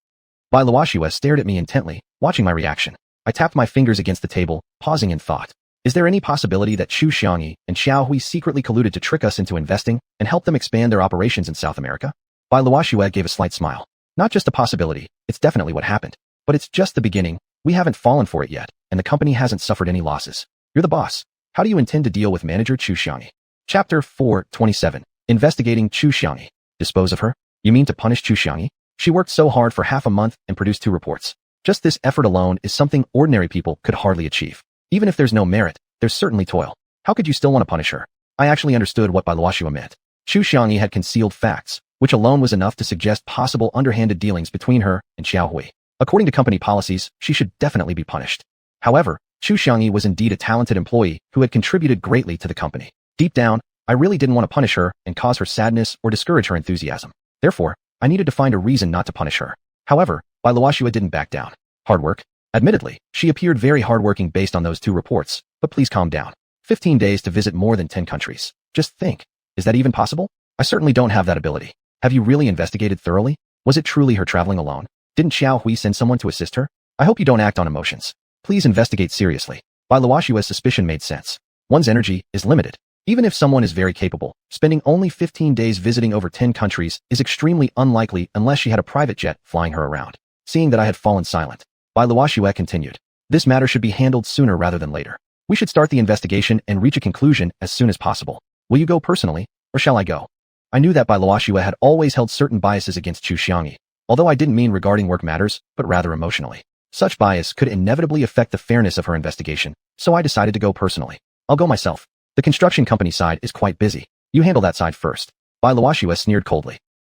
Bai Luoxue stared at me intently, watching my reaction. I tapped my fingers against the table, pausing in thought. Is there any possibility that Xiuxian and Xiao Hui secretly colluded to trick us into investing and help them expand their operations in South America? Bai Luoxue gave a slight smile. Not just a possibility, it's definitely what happened. But it's just the beginning. We haven't fallen for it yet, and the company hasn't suffered any losses. You're the boss. How do you intend to deal with manager Xiuxian? Chapter 4:27. Investigating Xiuxian. Dispose of her? You mean to punish Xiuxian? She worked so hard for half a month and produced 2 reports. Just this effort alone is something ordinary people could hardly achieve. Even if there's no merit, there's certainly toil. How could you still want to punish her? I actually understood what Bai Luoxue meant. Xiuxian had concealed facts, which alone was enough to suggest possible underhanded dealings between her and Xiao Hui. According to company policies, she should definitely be punished. However, Xiuxian was indeed a talented employee who had contributed greatly to the company. Deep down, I really didn't want to punish her and cause her sadness or discourage her enthusiasm. Therefore, I needed to find a reason not to punish her. However, Bai Luoxue didn't back down. Hard work? Admittedly, she appeared very hardworking based on those 2 reports, but please calm down. 15 days to visit more than 10 countries. Just think. Is that even possible? I certainly don't have that ability. Have you really investigated thoroughly? Was it truly her traveling alone? Didn't Xiao Hui send someone to assist her? I hope you don't act on emotions. Please investigate seriously. Bai Luoxue's suspicion made sense. One's energy is limited. Even if someone is very capable, spending only 15 days visiting over 10 countries is extremely unlikely unless she had a private jet flying her around. Seeing that I had fallen silent, Bai Luoxue continued. This matter should be handled sooner rather than later. We should start the investigation and reach a conclusion as soon as possible. Will you go personally, or shall I go? I knew that Bai Luoxue had always held certain biases against Xiuxian, although I didn't mean regarding work matters, but rather emotionally. Such bias could inevitably affect the fairness of her investigation, so I decided to go personally. I'll go myself. The construction company side is quite busy. You handle that side first. Bai Luoxue sneered coldly.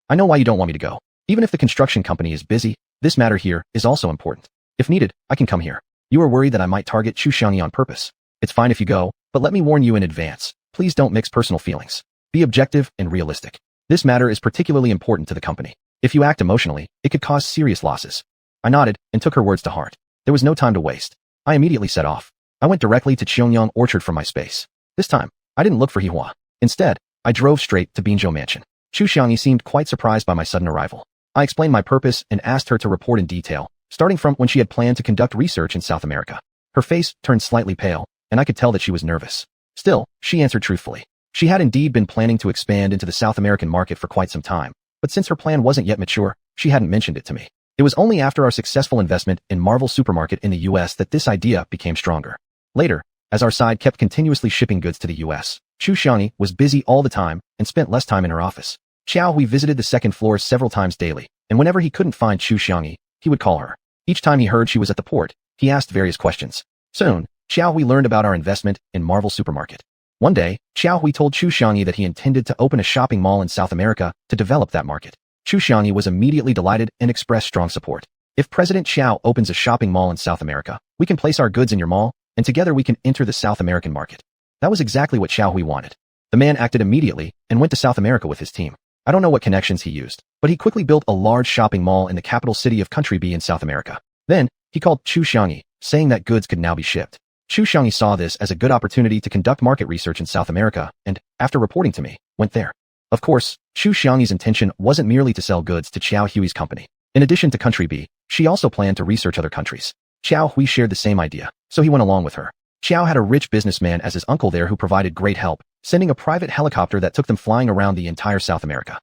I know why you don't want me to go. Even if the construction company is busy, this matter here is also important. If needed, I can come here. You are worried that I might target Xiuxian on purpose. It's fine if you go, but let me warn you in advance. Please don't mix personal feelings. Be objective and realistic. This matter is particularly important to the company. If you act emotionally, it could cause serious losses. I nodded and took her words to heart. There was no time to waste. I immediately set off. I went directly to Xiangyang Orchard from my space. This time, I didn't look for Hihua. Instead, I drove straight to Binzhou Mansion. Xiuxian seemed quite surprised by my sudden arrival. I explained my purpose and asked her to report in detail, starting from when she had planned to conduct research in South America. Her face turned slightly pale, and I could tell that she was nervous. Still, she answered truthfully. She had indeed been planning to expand into the South American market for quite some time, but since her plan wasn't yet mature, she hadn't mentioned it to me. It was only after our successful investment in Marvel Supermarket in the US that this idea became stronger. Later, as our side kept continuously shipping goods to the US, Xiuxian was busy all the time and spent less time in her office. Xiao Hui visited the 2nd floor several times daily, and whenever he couldn't find Xiuxian, he would call her. Each time he heard she was at the port, he asked various questions. Soon, Xiao Hui learned about our investment in Marvel Supermarket. One day, Xiao Hui told Xiuxian that he intended to open a shopping mall in South America to develop that market. Xiuxian was immediately delighted and expressed strong support. If President Xiao opens a shopping mall in South America, we can place our goods in your mall, and together we can enter the South American market. That was exactly what Xiao Hui wanted. The man acted immediately and went to South America with his team. I don't know what connections he used, but he quickly built a large shopping mall in the capital city of Country B in South America. Then, he called Xiuxian, saying that goods could now be shipped. Xiuxian saw this as a good opportunity to conduct market research in South America and, after reporting to me, went there. Of course, Xiuxian's intention wasn't merely to sell goods to Xiao Hui's company. In addition to Country B, she also planned to research other countries. Xiao Hui shared the same idea, so he went along with her. Xiao had a rich businessman as his uncle there who provided great help, sending a private helicopter that took them flying around the entire South America.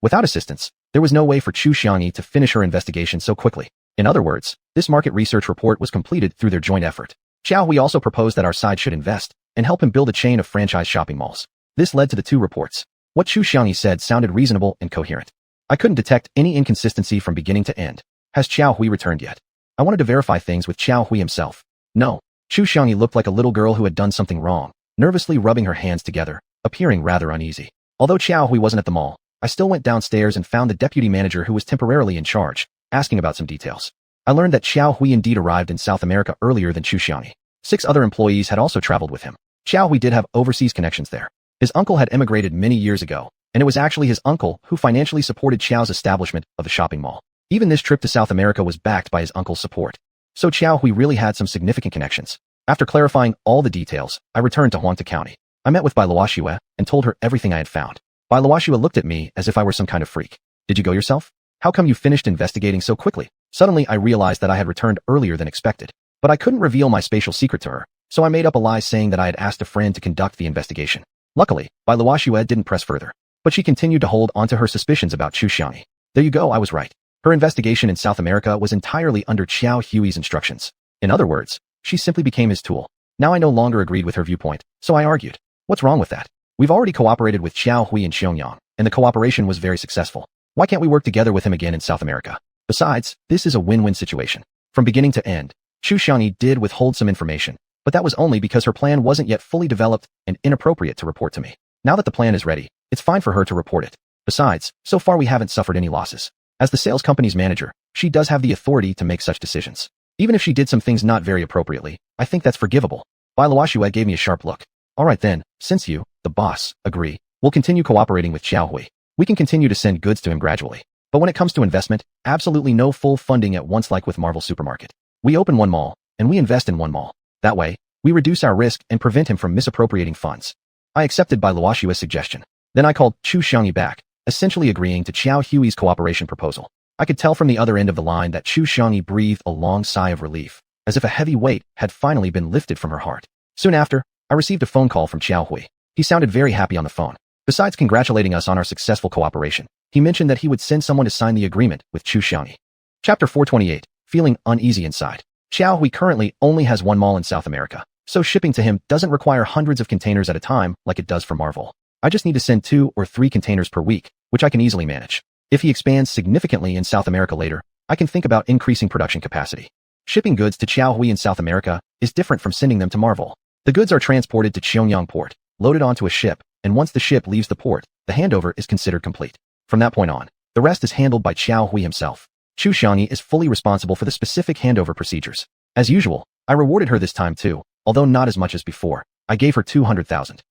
Without assistance, there was no way for Xiuxian to finish her investigation so quickly. In other words, this market research report was completed through their joint effort. Xiao Hui also proposed that our side should invest and help him build a chain of franchise shopping malls. This led to the 2 reports. What Xiuxian said sounded reasonable and coherent. I couldn't detect any inconsistency from beginning to end. Has Xiao Hui returned yet? I wanted to verify things with Xiao Hui himself. No. Xiuxian looked like a little girl who had done something wrong, nervously rubbing her hands together, appearing rather uneasy. Although Xiao Hui wasn't at the mall, I still went downstairs and found the deputy manager who was temporarily in charge, asking about some details. I learned that Xiao Hui indeed arrived in South America earlier than Xiuxian. 6 other employees had also traveled with him. Xiao Hui did have overseas connections there. His uncle had emigrated many years ago, and it was actually his uncle who financially supported Xiao's establishment of the shopping mall. Even this trip to South America was backed by his uncle's support. So Xiao Hui really had some significant connections. After clarifying all the details, I returned to Huangta County. I met with Bai Luoxue and told her everything I had found. Bai Luoxue looked at me as if I were some kind of freak. Did you go yourself? How come you finished investigating so quickly? Suddenly, I realized that I had returned earlier than expected. But I couldn't reveal my spatial secret to her, so I made up a lie saying that I had asked a friend to conduct the investigation. Luckily, Bai Luoxue didn't press further, but she continued to hold onto her suspicions about xiuxian. There you go, I was right. Her investigation in South America was entirely under Xiao Hui's instructions. In other words, she simply became his tool. Now I no longer agreed with her viewpoint, so I argued. What's wrong with that? We've already cooperated with Xiao Hui and Xianxia, and the cooperation was very successful. Why can't we work together with him again in South America? Besides, this is a win-win situation. From beginning to end, xiuxian did withhold some information, but that was only because her plan wasn't yet fully developed and inappropriate to report to me. Now that the plan is ready, it's fine for her to report it. Besides, so far we haven't suffered any losses. As the sales company's manager, she does have the authority to make such decisions. Even if she did some things not very appropriately, I think that's forgivable. Bai Luoxue gave me a sharp look. All right then, since you, the boss, agree, we'll continue cooperating with Xiao Hui. We can continue to send goods to him gradually. But when it comes to investment, absolutely no full funding at once like with Marvel Supermarket. We open one mall, and we invest in one mall. That way, we reduce our risk and prevent him from misappropriating funds. I accepted Bai Luoxue's suggestion. Then I called xiuxian back, essentially agreeing to Xiao Hui's cooperation proposal. I could tell from the other end of the line that xiuxian breathed a long sigh of relief, as if a heavy weight had finally been lifted from her heart. Soon after, I received a phone call from Xiao Hui. He sounded very happy on the phone. Besides congratulating us on our successful cooperation, he mentioned that he would send someone to sign the agreement with xiuxian. Chapter 428, Feeling Uneasy Inside. Xiao Hui currently only has one mall in South America, so shipping to him doesn't require hundreds of containers at a time like it does for Marvel. I just need to send 2 or 3 containers per week, which I can easily manage. If he expands significantly in South America later, I can think about increasing production capacity. Shipping goods to Xiao Hui in South America is different from sending them to Marvel. The goods are transported to Xiangyang port, loaded onto a ship, and once the ship leaves the port, the handover is considered complete. From that point on, the rest is handled by Xiao Hui himself. xiuxian is fully responsible for the specific handover procedures. As usual, I rewarded her this time too, although not as much as before. I gave her 200,000.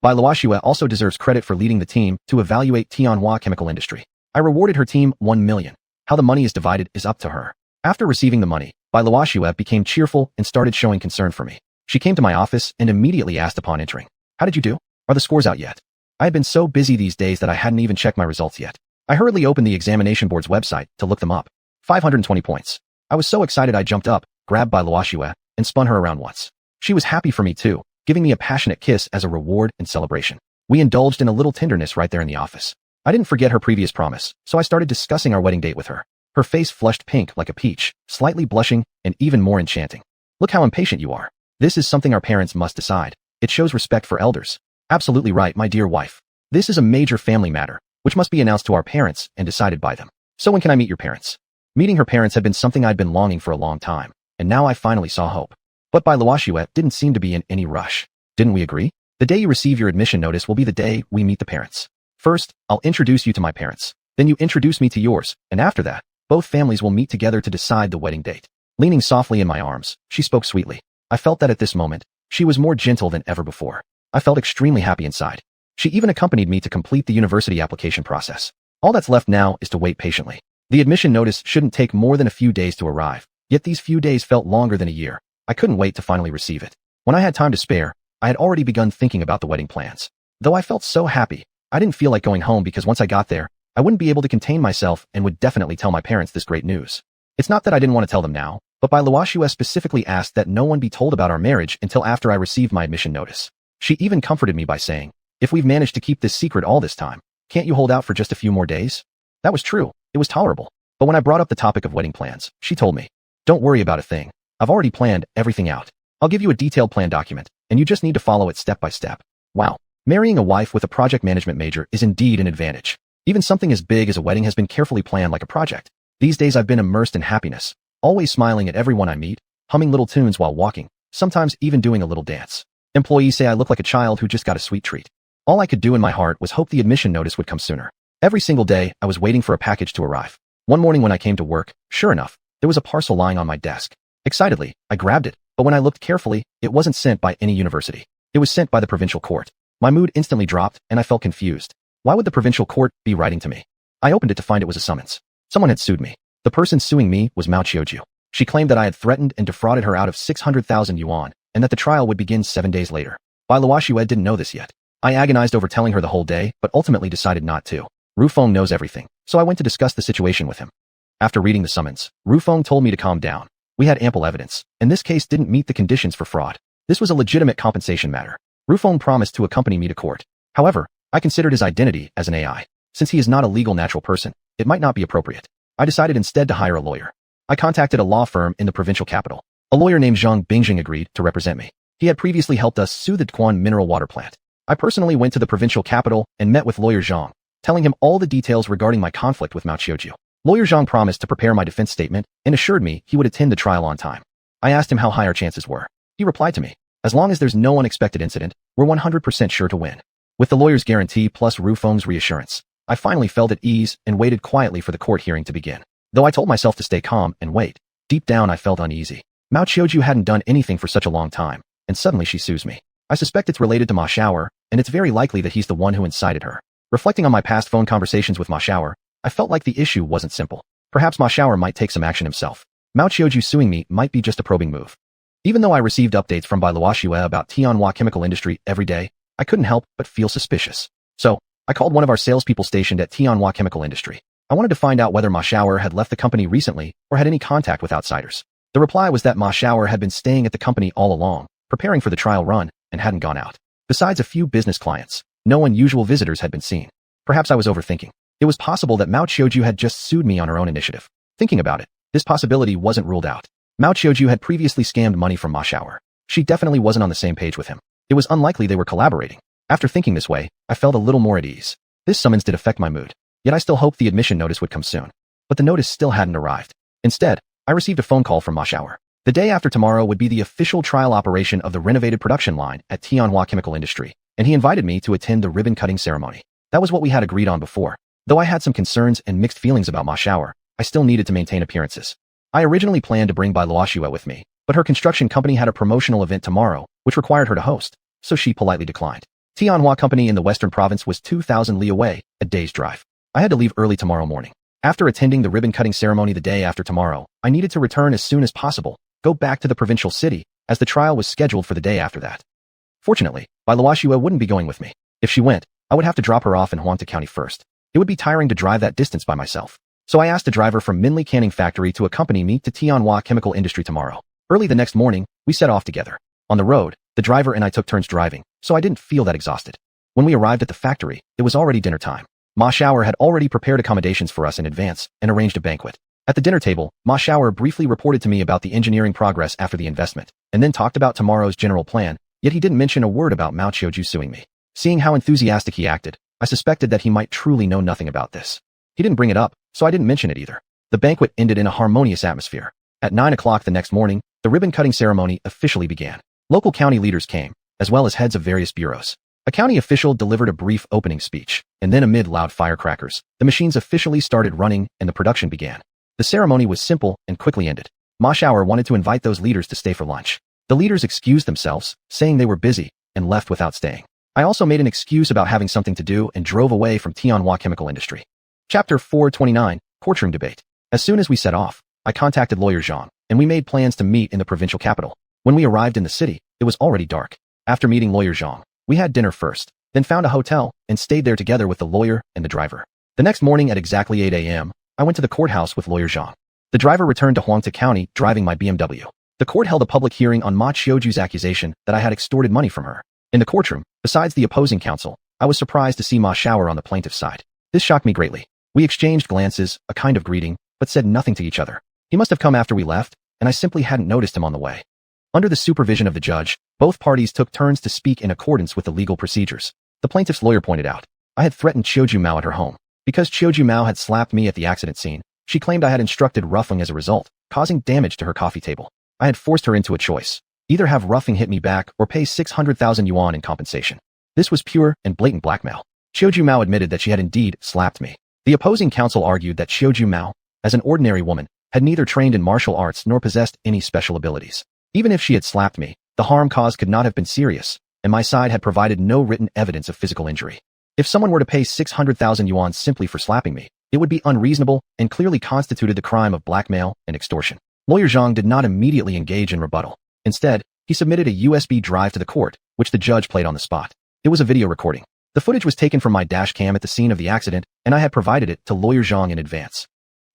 Bai Luoxue also deserves credit for leading the team to evaluate Tianhua chemical industry. I rewarded her team 1 million. How the money is divided is up to her. After receiving the money, Bai Luoxue became cheerful and started showing concern for me. She came to my office and immediately asked upon entering. How did you do? Are the scores out yet? I had been so busy these days that I hadn't even checked my results yet. I hurriedly opened the examination board's website to look them up. 520 points. I was so excited I jumped up, grabbed Bai Luoxue, and spun her around once. She was happy for me too, giving me a passionate kiss as a reward and celebration. We indulged in a little tenderness right there in the office. I didn't forget her previous promise, so I started discussing our wedding date with her. Her face flushed pink like a peach, slightly blushing, and even more enchanting. Look how impatient you are. This is something our parents must decide. It shows respect for elders. Absolutely right, my dear wife. This is a major family matter, which must be announced to our parents and decided by them. So when can I meet your parents? Meeting her parents had been something I'd been longing for a long time, and now I finally saw hope. But Bai Luoxue didn't seem to be in any rush. Didn't we agree? The day you receive your admission notice will be the day we meet the parents. First, I'll introduce you to my parents. Then you introduce me to yours, and after that, both families will meet together to decide the wedding date. Leaning softly in my arms, she spoke sweetly. I felt that at this moment, she was more gentle than ever before. I felt extremely happy inside. She even accompanied me to complete the university application process. All that's left now is to wait patiently. The admission notice shouldn't take more than a few days to arrive, yet these few days felt longer than a year. I couldn't wait to finally receive it. When I had time to spare, I had already begun thinking about the wedding plans. Though I felt so happy, I didn't feel like going home because once I got there, I wouldn't be able to contain myself and would definitely tell my parents this great news. It's not that I didn't want to tell them now, but Bai Luoxue specifically asked that no one be told about our marriage until after I received my admission notice. She even comforted me by saying, if we've managed to keep this secret all this time, can't you hold out for just a few more days? That was true. It was tolerable. But when I brought up the topic of wedding plans, she told me, don't worry about a thing. I've already planned everything out. I'll give you a detailed plan document, and you just need to follow it step by step. Wow. Marrying a wife with a project management major is indeed an advantage. Even something as big as a wedding has been carefully planned like a project. These days I've been immersed in happiness, always smiling at everyone I meet, humming little tunes while walking, sometimes even doing a little dance. Employees say I look like a child who just got a sweet treat. All I could do in my heart was hope the admission notice would come sooner. Every single day, I was waiting for a package to arrive. One morning when I came to work, sure enough, there was a parcel lying on my desk. Excitedly, I grabbed it, but when I looked carefully, it wasn't sent by any university. It was sent by the provincial court. My mood instantly dropped, and I felt confused. Why would the provincial court be writing to me? I opened it to find it was a summons. Someone had sued me. The person suing me was Mao Qiuju. She claimed that I had threatened and defrauded her out of 600,000 yuan, and that the trial would begin 7 days later. Bai Luoxue didn't know this yet. I agonized over telling her the whole day, but ultimately decided not to. Rufeng knows everything, so I went to discuss the situation with him. After reading the summons, Rufeng told me to calm down. We had ample evidence, and this case didn't meet the conditions for fraud. This was a legitimate compensation matter. Rufeng promised to accompany me to court. However, I considered his identity as an AI. Since he is not a legal natural person, it might not be appropriate. I decided instead to hire a lawyer. I contacted a law firm in the provincial capital. A lawyer named Zhang Bingjing agreed to represent me. He had previously helped us sue the Quan mineral water plant. I personally went to the provincial capital and met with lawyer Zhang, telling him all the details regarding my conflict with Mao Xiuju. Lawyer Zhang promised to prepare my defense statement and assured me he would attend the trial on time. I asked him how high our chances were. He replied to me, as long as there's no unexpected incident, we're 100% sure to win. With the lawyer's guarantee plus Rufeng's reassurance, I finally felt at ease and waited quietly for the court hearing to begin. Though I told myself to stay calm and wait, deep down I felt uneasy. Mao Xiuju hadn't done anything for such a long time, and suddenly she sues me. I suspect it's related to Ma Xiao'er, and it's very likely that he's the one who incited her. Reflecting on my past phone conversations with Ma Xiao'er, I felt like the issue wasn't simple. Perhaps Ma Xiao'er might take some action himself. Mao Xiuju suing me might be just a probing move. Even though I received updates from Bai Luoxue about Xianhua chemical industry every day, I couldn't help but feel suspicious. So, I called one of our salespeople stationed at Xianhua chemical industry. I wanted to find out whether Ma Xiao'er had left the company recently or had any contact with outsiders. The reply was that Ma Xiao'er had been staying at the company all along, preparing for the trial run, and hadn't gone out. Besides a few business clients, no unusual visitors had been seen. Perhaps I was overthinking. It was possible that Mao Xiuju had just sued me on her own initiative. Thinking about it, this possibility wasn't ruled out. Mao Xiuju had previously scammed money from Ma Xiao'er. She definitely wasn't on the same page with him. It was unlikely they were collaborating. After thinking this way, I felt a little more at ease. This summons did affect my mood. Yet I still hoped the admission notice would come soon. But the notice still hadn't arrived. Instead, I received a phone call from Ma Xiao'er. The day after tomorrow would be the official trial operation of the renovated production line at Xianhua Chemical Industry, and he invited me to attend the ribbon-cutting ceremony. That was what we had agreed on before. Though I had some concerns and mixed feelings about Ma Xiao'er, I still needed to maintain appearances. I originally planned to bring Bai Luoxue with me, but her construction company had a promotional event tomorrow, which required her to host, so she politely declined. Tianhua Company in the western province was 2,000 li away, a day's drive. I had to leave early tomorrow morning. After attending the ribbon-cutting ceremony the day after tomorrow, I needed to return as soon as possible, go back to the provincial city, as the trial was scheduled for the day after that. Fortunately, Bai Luoxue wouldn't be going with me. If she went, I would have to drop her off in Huangta County first. It would be tiring to drive that distance by myself. So I asked a driver from Minli Canning Factory to accompany me to Tianhua Chemical Industry tomorrow. Early the next morning, we set off together. On the road, the driver and I took turns driving, so I didn't feel that exhausted. When we arrived at the factory, it was already dinner time. Ma Xiao'er had already prepared accommodations for us in advance and arranged a banquet. At the dinner table, Ma Xiao'er briefly reported to me about the engineering progress after the investment, and then talked about tomorrow's general plan, yet he didn't mention a word about Mao Xiuju suing me. Seeing how enthusiastic he acted, I suspected that he might truly know nothing about this. He didn't bring it up, so I didn't mention it either. The banquet ended in a harmonious atmosphere. At 9 o'clock the next morning, the ribbon-cutting ceremony officially began. Local county leaders came, as well as heads of various bureaus. A county official delivered a brief opening speech, and then amid loud firecrackers, the machines officially started running and the production began. The ceremony was simple and quickly ended. Ma Xiao'er wanted to invite those leaders to stay for lunch. The leaders excused themselves, saying they were busy, and left without staying. I also made an excuse about having something to do and drove away from Tianhua Chemical Industry. Chapter 429, Courtroom Debate. As soon as we set off, I contacted lawyer Zhang, and we made plans to meet in the provincial capital. When we arrived in the city, it was already dark. After meeting lawyer Zhang, we had dinner first, then found a hotel, and stayed there together with the lawyer and the driver. The next morning at exactly 8 a.m., I went to the courthouse with lawyer Zhang. The driver returned to Huangta County driving my BMW. The court held a public hearing on Ma Xiuju's accusation that I had extorted money from her. In the courtroom, besides the opposing counsel, I was surprised to see Ma Xiao'er on the plaintiff's side. This shocked me greatly. We exchanged glances, a kind of greeting, but said nothing to each other. He must have come after we left, and I simply hadn't noticed him on the way. Under the supervision of the judge, both parties took turns to speak in accordance with the legal procedures. The plaintiff's lawyer pointed out, I had threatened Xiuju Mao at her home. Because Xiuju Mao had slapped me at the accident scene, she claimed I had instructed roughing as a result, causing damage to her coffee table. I had forced her into a choice. Either have roughing hit me back or pay 600,000 yuan in compensation. This was pure and blatant blackmail. Xiuju Mao admitted that she had indeed slapped me. The opposing counsel argued that Xiuju Mao, as an ordinary woman, had neither trained in martial arts nor possessed any special abilities. Even if she had slapped me, the harm caused could not have been serious, and my side had provided no written evidence of physical injury. If someone were to pay 600,000 yuan simply for slapping me, it would be unreasonable and clearly constituted the crime of blackmail and extortion. Lawyer Zhang did not immediately engage in rebuttal. Instead, he submitted a USB drive to the court, which the judge played on the spot. It was a video recording. The footage was taken from my dash cam at the scene of the accident, and I had provided it to lawyer Zhang in advance.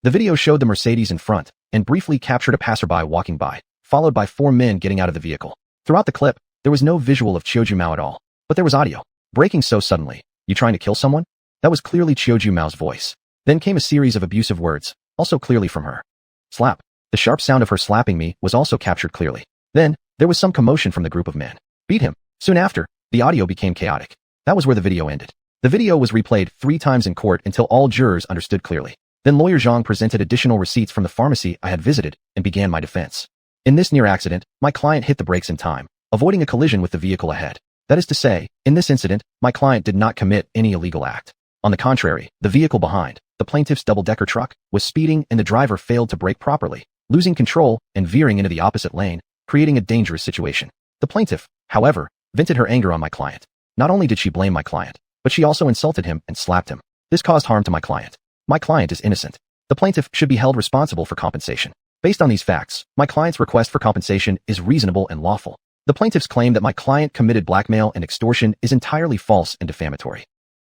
The video showed the Mercedes in front and briefly captured a passerby walking by, followed by 4 men getting out of the vehicle. Throughout the clip, there was no visual of Xiuxian at all, but there was audio. Breaking so suddenly. You trying to kill someone? That was clearly Xiuxian's voice. Then came a series of abusive words, also clearly from her. Slap. The sharp sound of her slapping me was also captured clearly. Then, there was some commotion from the group of men. Beat him. Soon after, the audio became chaotic. That was where the video ended. The video was replayed 3 times in court until all jurors understood clearly. Then lawyer Zhang presented additional receipts from the pharmacy I had visited and began my defense. In this near accident, my client hit the brakes in time, avoiding a collision with the vehicle ahead. That is to say, in this incident, my client did not commit any illegal act. On the contrary, the vehicle behind, the plaintiff's double-decker truck, was speeding and the driver failed to brake properly, losing control and veering into the opposite lane, creating a dangerous situation. The plaintiff, however, vented her anger on my client. Not only did she blame my client, but she also insulted him and slapped him. This caused harm to my client. My client is innocent. The plaintiff should be held responsible for compensation. Based on these facts, my client's request for compensation is reasonable and lawful. The plaintiff's claim that my client committed blackmail and extortion is entirely false and defamatory.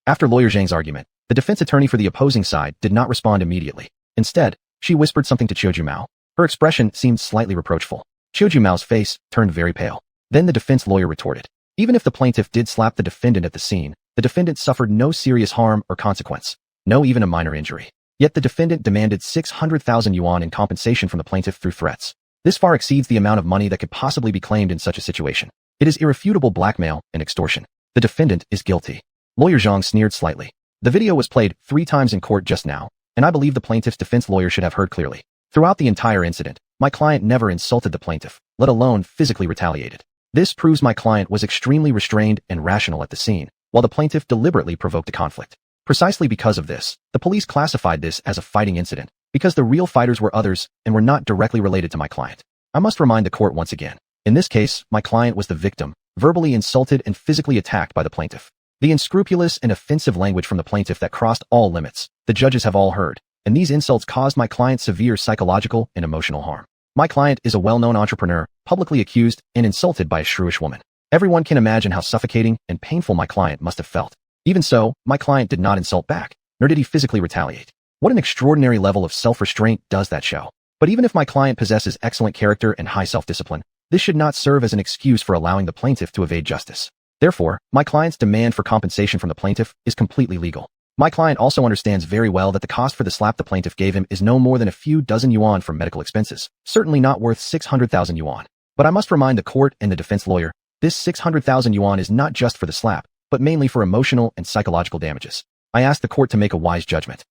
After lawyer Zhang's argument, the defense attorney for the opposing side did not respond immediately. Instead, she whispered something to Xiuxian. Her expression seemed slightly reproachful. Xiuxian's face turned very pale. Then the defense lawyer retorted. Even if the plaintiff did slap the defendant at the scene, the defendant suffered no serious harm or consequence, no even a minor injury. Yet the defendant demanded 600,000 yuan in compensation from the plaintiff through threats. This far exceeds the amount of money that could possibly be claimed in such a situation. It is irrefutable blackmail and extortion. The defendant is guilty. Lawyer Zhang sneered slightly. The video was played 3 times in court just now, and I believe the plaintiff's defense lawyer should have heard clearly. Throughout the entire incident, my client never insulted the plaintiff, let alone physically retaliated. This proves my client was extremely restrained and rational at the scene, while the plaintiff deliberately provoked a conflict. Precisely because of this, the police classified this as a fighting incident, because the real fighters were others and were not directly related to my client. I must remind the court once again. In this case, my client was the victim, verbally insulted and physically attacked by the plaintiff. The unscrupulous and offensive language from the plaintiff that crossed all limits, the judges have all heard, and these insults caused my client severe psychological and emotional harm. My client is a well-known entrepreneur, publicly accused and insulted by a shrewish woman. Everyone can imagine how suffocating and painful my client must have felt. Even so, my client did not insult back, nor did he physically retaliate. What an extraordinary level of self-restraint does that show. But even if my client possesses excellent character and high self-discipline, this should not serve as an excuse for allowing the plaintiff to evade justice. Therefore, my client's demand for compensation from the plaintiff is completely legal. My client also understands very well that the cost for the slap the plaintiff gave him is no more than a few dozen yuan from medical expenses, certainly not worth 600,000 yuan. But I must remind the court and the defense lawyer, this 600,000 yuan is not just for the slap, but mainly for emotional and psychological damages. I asked the court to make a wise judgment.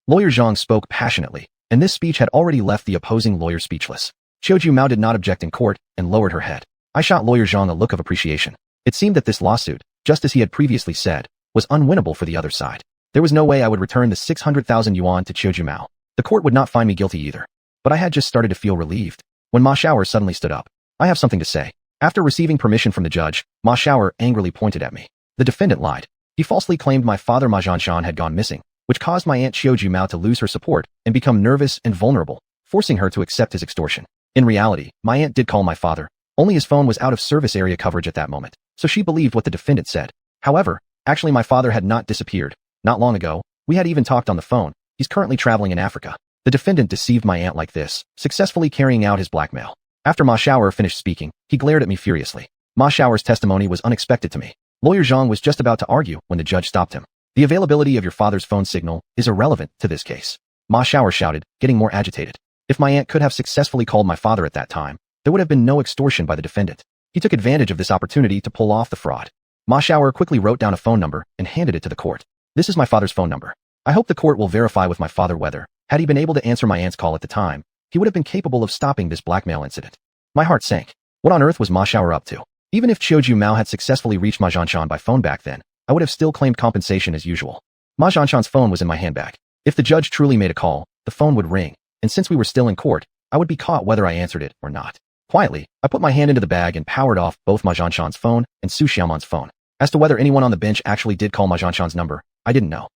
Lawyer Zhang spoke passionately, and this speech had already left the opposing lawyer speechless. Xiuxian did not object in court and lowered her head. I shot lawyer Zhang a look of appreciation. It seemed that this lawsuit, just as he had previously said, was unwinnable for the other side. There was no way I would return the 600,000 yuan to Xiuxian. The court would not find me guilty either. But I had just started to feel relieved when Ma Xiao'er suddenly stood up. I have something to say. After receiving permission from the judge, Ma Xiao'er angrily pointed at me. The defendant lied. He falsely claimed my father Ma Xianxia had gone missing, which caused my aunt Xiuxian to lose her support and become nervous and vulnerable, forcing her to accept his extortion. In reality, my aunt did call my father, only his phone was out of service area coverage at that moment, so she believed what the defendant said. However, actually my father had not disappeared. Not long ago, we had even talked on the phone. He's currently traveling in Africa. The defendant deceived my aunt like this, successfully carrying out his blackmail. After Ma Xiao'er finished speaking, he glared at me furiously. Ma Xiao'er's testimony was unexpected to me. Lawyer Zhang was just about to argue when the judge stopped him. The availability of your father's phone signal is irrelevant to this case. Ma Xiao'er shouted, getting more agitated. If my aunt could have successfully called my father at that time, there would have been no extortion by the defendant. He took advantage of this opportunity to pull off the fraud. Ma Xiao'er quickly wrote down a phone number and handed it to the court. This is my father's phone number. I hope the court will verify with my father whether, had he been able to answer my aunt's call at the time, he would have been capable of stopping this blackmail incident. My heart sank. What on earth was Ma Xiao'er up to? Even if Xiuxian had successfully reached Ma Xianxia by phone back then, I would have still claimed compensation as usual. Ma Xianxia's phone was in my handbag. If the judge truly made a call, the phone would ring, and since we were still in court, I would be caught whether I answered it or not. Quietly, I put my hand into the bag and powered off both Ma Xianxia's phone and Xiuxian's phone. As to whether anyone on the bench actually did call Ma Xianxia's number, I didn't know.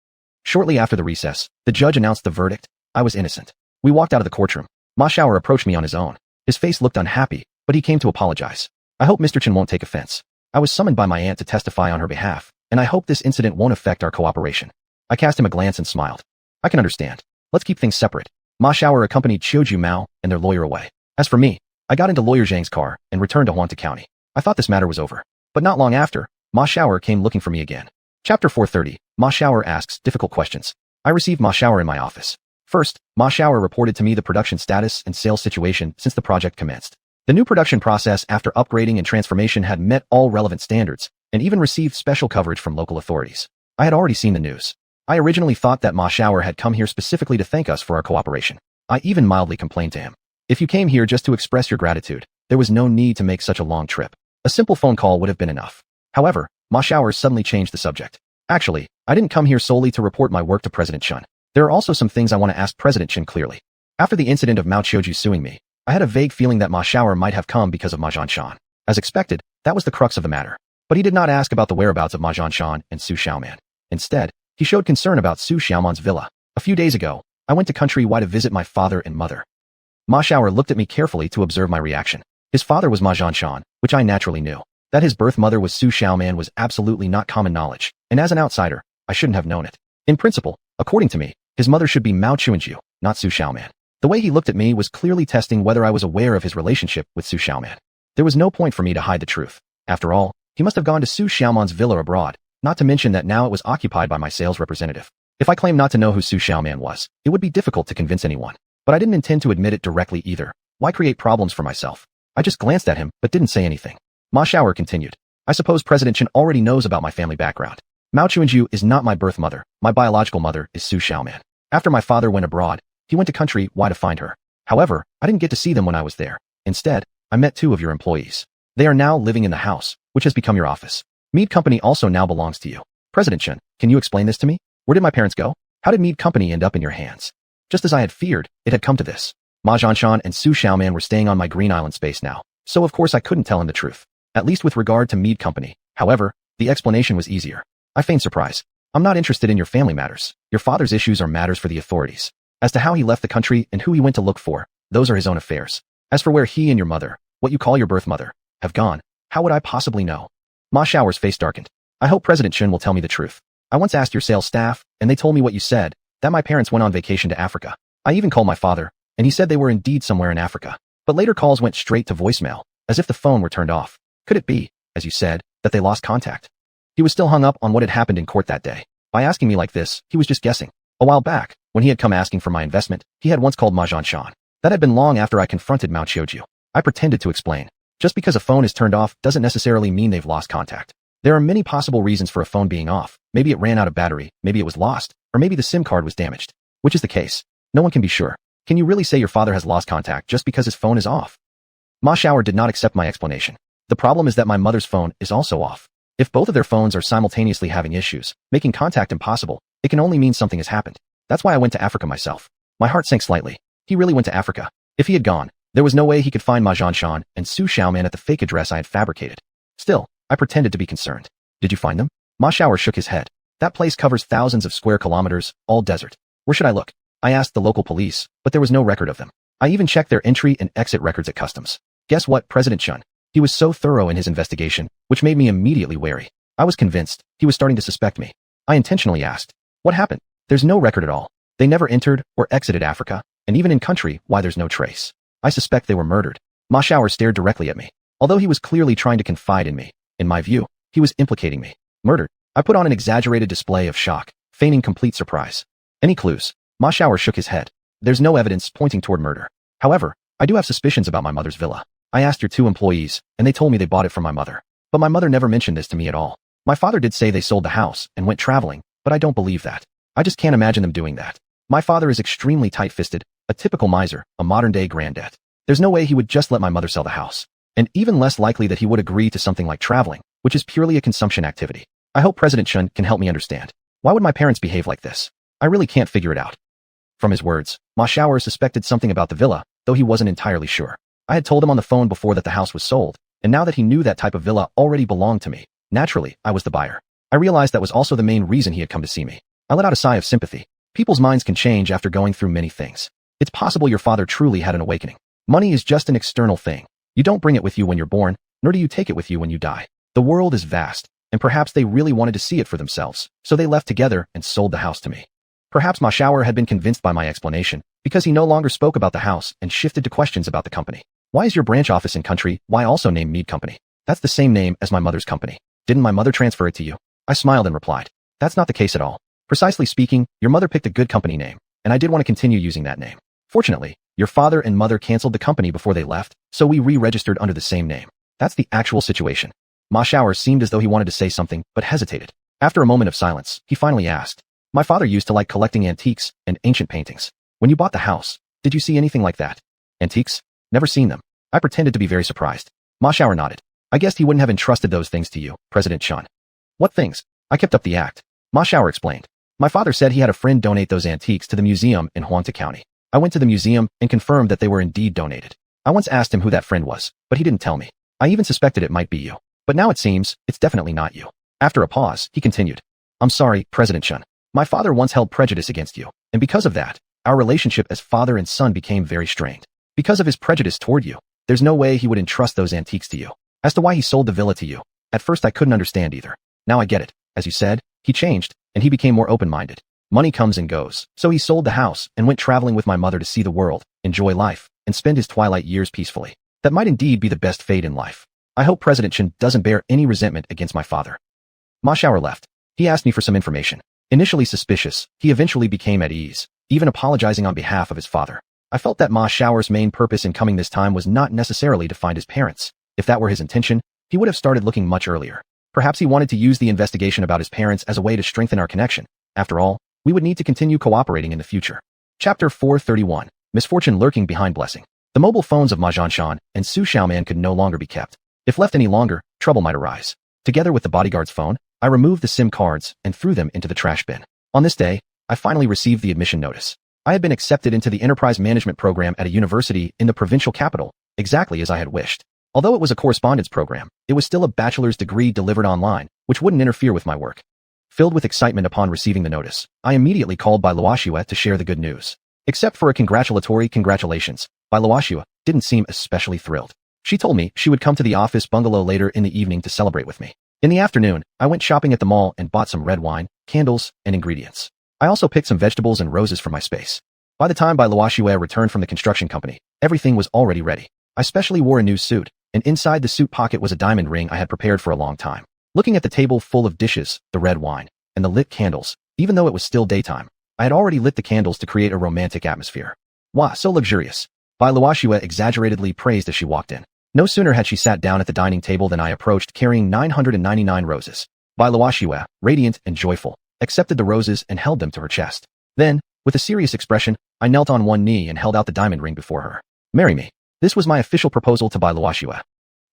Shortly after the recess, the judge announced the verdict. I was innocent. We walked out of the courtroom. Ma Xiao'er approached me on his own. His face looked unhappy, but he came to apologize. I hope Mr. Chen won't take offense. I was summoned by my aunt to testify on her behalf, and I hope this incident won't affect our cooperation. I cast him a glance and smiled. I can understand. Let's keep things separate. Ma Xiaoer accompanied Qiuju Mao and their lawyer away. As for me, I got into Lawyer Zhang's car and returned to Huanta County. I thought this matter was over. But not long after, Ma Xiaoer came looking for me again. Chapter 430, Ma Xiaoer asks difficult questions. I received Ma Xiaoer in my office. First, Ma Xiaoer reported to me the production status and sales situation since the project commenced. The new production process after upgrading and transformation had met all relevant standards, and even received special coverage from local authorities. I had already seen the news. I originally thought that Ma Xiaoer had come here specifically to thank us for our cooperation. I even mildly complained to him. If you came here just to express your gratitude, there was no need to make such a long trip. A simple phone call would have been enough. However, Ma Xiaoer suddenly changed the subject. Actually, I didn't come here solely to report my work to President Chen. There are also some things I want to ask President Chen clearly. After the incident of Mao Qiuju suing me, I had a vague feeling that Ma Xiaoer might have come because of Ma Xianshan. As expected, that was the crux of the matter. But he did not ask about the whereabouts of Ma Xianshan and xiuxian. Instead, he showed concern about xiuxian's villa. A few days ago, I went to countrywide to visit my father and mother. Ma Xiaoer looked at me carefully to observe my reaction. His father was Ma Xianshan, which I naturally knew. That his birth mother was xiuxian was absolutely not common knowledge, and as an outsider, I shouldn't have known it. In principle, according to me, his mother should be Mao Qiuanju, not xiuxian. The way he looked at me was clearly testing whether I was aware of his relationship with xiuxian. There was no point for me to hide the truth. After all, he must have gone to xiuxian's villa abroad, not to mention that now it was occupied by my sales representative. If I claimed not to know who xiuxian was, it would be difficult to convince anyone. But I didn't intend to admit it directly either. Why create problems for myself? I just glanced at him, but didn't say anything. Ma Xiaoer continued. I suppose President Chen already knows about my family background. Mao Qiuanju is not my birth mother. My biological mother is xiuxian. After my father went abroad, he went to countrywide to find her. However, I didn't get to see them when I was there. Instead, I met two of your employees. They are now living in the house, which has become your office. Mead Company also now belongs to you. President Chen, can you explain this to me? Where did my parents go? How did Mead Company end up in your hands? Just as I had feared, it had come to this. Ma Xianshan and xiuxian were staying on my Green Island space now, so of course I couldn't tell him the truth. At least with regard to Mead Company. However, the explanation was easier. I feigned surprise. I'm not interested in your family matters. Your father's issues are matters for the authorities. As to how he left the country and who he went to look for, those are his own affairs. As for where he and your mother, what you call your birth mother, have gone, how would I possibly know? Ma Xiaoer's face darkened. I hope President Chen will tell me the truth. I once asked your sales staff, and they told me what you said, that my parents went on vacation to Africa. I even called my father, and he said they were indeed somewhere in Africa. But later calls went straight to voicemail, as if the phone were turned off. Could it be, as you said, that they lost contact? He was still hung up on what had happened in court that day. By asking me like this, he was just guessing. A while back, when he had come asking for my investment, he had once called Ma Xianshan. That had been long after I confronted Mao Qiuanju. I pretended to explain. Just because a phone is turned off doesn't necessarily mean they've lost contact. There are many possible reasons for a phone being off. Maybe it ran out of battery, maybe it was lost, or maybe the SIM card was damaged. Which is the case? No one can be sure. Can you really say your father has lost contact just because his phone is off? Ma Xiaoer did not accept my explanation. The problem is that my mother's phone is also off. If both of their phones are simultaneously having issues, making contact impossible, it can only mean something has happened. That's why I went to Africa myself. My heart sank slightly. He really went to Africa. If he had gone, there was no way he could find Ma Xianshan and xiuxian at the fake address I had fabricated. Still, I pretended to be concerned. Did you find them? Ma Xiaoer shook his head. That place covers thousands of square kilometers, all desert. Where should I look? I asked the local police, but there was no record of them. I even checked their entry and exit records at customs. Guess what, President Chen? He was so thorough in his investigation, which made me immediately wary. I was convinced he was starting to suspect me. I intentionally asked, what happened? There's no record at all. They never entered or exited Africa, and even in country, why there's no trace. I suspect they were murdered. Ma Xiaoer stared directly at me. Although he was clearly trying to confide in me, in my view, he was implicating me. Murdered? I put on an exaggerated display of shock, feigning complete surprise. Any clues? Ma Xiaoer shook his head. There's no evidence pointing toward murder. However, I do have suspicions about my mother's villa. I asked your two employees, and they told me they bought it from my mother. But my mother never mentioned this to me at all. My father did say they sold the house and went traveling, but I don't believe that. I just can't imagine them doing that. My father is extremely tight-fisted, a typical miser, a modern-day granddad. There's no way he would just let my mother sell the house. And even less likely that he would agree to something like traveling, which is purely a consumption activity. I hope President Chen can help me understand. Why would my parents behave like this? I really can't figure it out. From his words, Ma Xiaoer suspected something about the villa, though he wasn't entirely sure. I had told him on the phone before that the house was sold, and now that he knew that type of villa already belonged to me, naturally, I was the buyer. I realized that was also the main reason he had come to see me. I let out a sigh of sympathy. People's minds can change after going through many things. It's possible your father truly had an awakening. Money is just an external thing. You don't bring it with you when you're born, nor do you take it with you when you die. The world is vast, and perhaps they really wanted to see it for themselves, so they left together and sold the house to me. Perhaps Ma Xiaoer had been convinced by my explanation, because he no longer spoke about the house and shifted to questions about the company. Why is your branch office in country? Why also named Mead Company? That's the same name as my mother's company. Didn't my mother transfer it to you? I smiled and replied, that's not the case at all. Precisely speaking, your mother picked a good company name, and I did want to continue using that name. Fortunately, your father and mother canceled the company before they left, so we re-registered under the same name. That's the actual situation. Ma Xiaoer seemed as though he wanted to say something, but hesitated. After a moment of silence, he finally asked, my father used to like collecting antiques and ancient paintings. When you bought the house, did you see anything like that? Antiques? Never seen them. I pretended to be very surprised. Ma Xiaoer nodded. I guessed he wouldn't have entrusted those things to you, President Xian. What things? I kept up the act. Ma Xiaoer explained. My father said he had a friend donate those antiques to the museum in Huanta County. I went to the museum and confirmed that they were indeed donated. I once asked him who that friend was, but he didn't tell me. I even suspected it might be you. But now it seems, it's definitely not you. After a pause, he continued. I'm sorry, President Xian. My father once held prejudice against you, and because of that, our relationship as father and son became very strained. Because of his prejudice toward you, there's no way he would entrust those antiques to you. As to why he sold the villa to you, at first I couldn't understand either. Now I get it. As you said, he changed, and he became more open-minded. Money comes and goes, so he sold the house and went traveling with my mother to see the world, enjoy life, and spend his twilight years peacefully. That might indeed be the best fate in life. I hope President Chen doesn't bear any resentment against my father. Ma Xiaoer left. He asked me for some information. Initially suspicious, he eventually became at ease, even apologizing on behalf of his father. I felt that Ma Xiaoer's main purpose in coming this time was not necessarily to find his parents. If that were his intention, he would have started looking much earlier. Perhaps he wanted to use the investigation about his parents as a way to strengthen our connection. After all, we would need to continue cooperating in the future. Chapter 431. Misfortune lurking behind blessing. The mobile phones of Ma Xianshan and xiuxian could no longer be kept. If left any longer, trouble might arise. Together with the bodyguard's phone, I removed the SIM cards and threw them into the trash bin. On this day, I finally received the admission notice. I had been accepted into the enterprise management program at a university in the provincial capital, exactly as I had wished. Although it was a correspondence program, it was still a bachelor's degree delivered online, which wouldn't interfere with my work. Filled with excitement upon receiving the notice, I immediately called Bai Luoxue to share the good news. Except for a congratulatory congratulations, Bai Luoxue didn't seem especially thrilled. She told me she would come to the office bungalow later in the evening to celebrate with me. In the afternoon, I went shopping at the mall and bought some red wine, candles, and ingredients. I also picked some vegetables and roses for my space. By the time Bai Luoxue returned from the construction company, everything was already ready. I specially wore a new suit, and inside the suit pocket was a diamond ring I had prepared for a long time. Looking at the table full of dishes, the red wine, and the lit candles, even though it was still daytime, I had already lit the candles to create a romantic atmosphere. Wow, so luxurious. Bai Luoxue exaggeratedly praised as she walked in. No sooner had she sat down at the dining table than I approached carrying 999 roses. Bai Luoxue, radiant and joyful, accepted the roses and held them to her chest. Then, with a serious expression, I knelt on one knee and held out the diamond ring before her. Marry me. This was my official proposal to Bai Luoxue.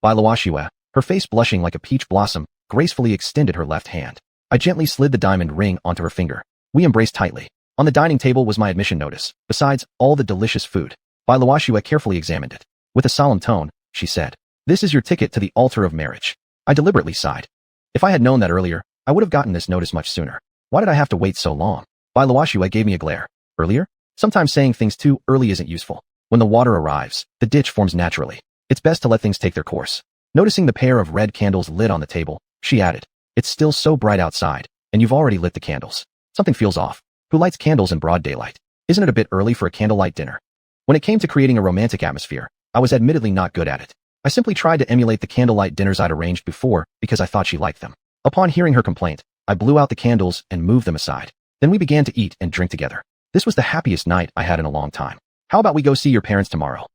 Bai Luoxue, her face blushing like a peach blossom, gracefully extended her left hand. I gently slid the diamond ring onto her finger. We embraced tightly. On the dining table was my admission notice, besides all the delicious food. Bai Luoxue carefully examined it. With a solemn tone, she said, "This is your ticket to the altar of marriage." I deliberately sighed. If I had known that earlier, I would have gotten this notice much sooner. Why did I have to wait so long? Bai Luoxue gave me a glare. Earlier? Sometimes saying things too early isn't useful. When the water arrives, the ditch forms naturally. It's best to let things take their course. Noticing the pair of red candles lit on the table, she added, "It's still so bright outside, and you've already lit the candles. Something feels off. Who lights candles in broad daylight? Isn't it a bit early for a candlelight dinner?" When it came to creating a romantic atmosphere, I was admittedly not good at it. I simply tried to emulate the candlelight dinners I'd arranged before because I thought she liked them. Upon hearing her complaint, I blew out the candles and moved them aside. Then we began to eat and drink together. This was the happiest night I had in a long time. "How about we go see your parents tomorrow?"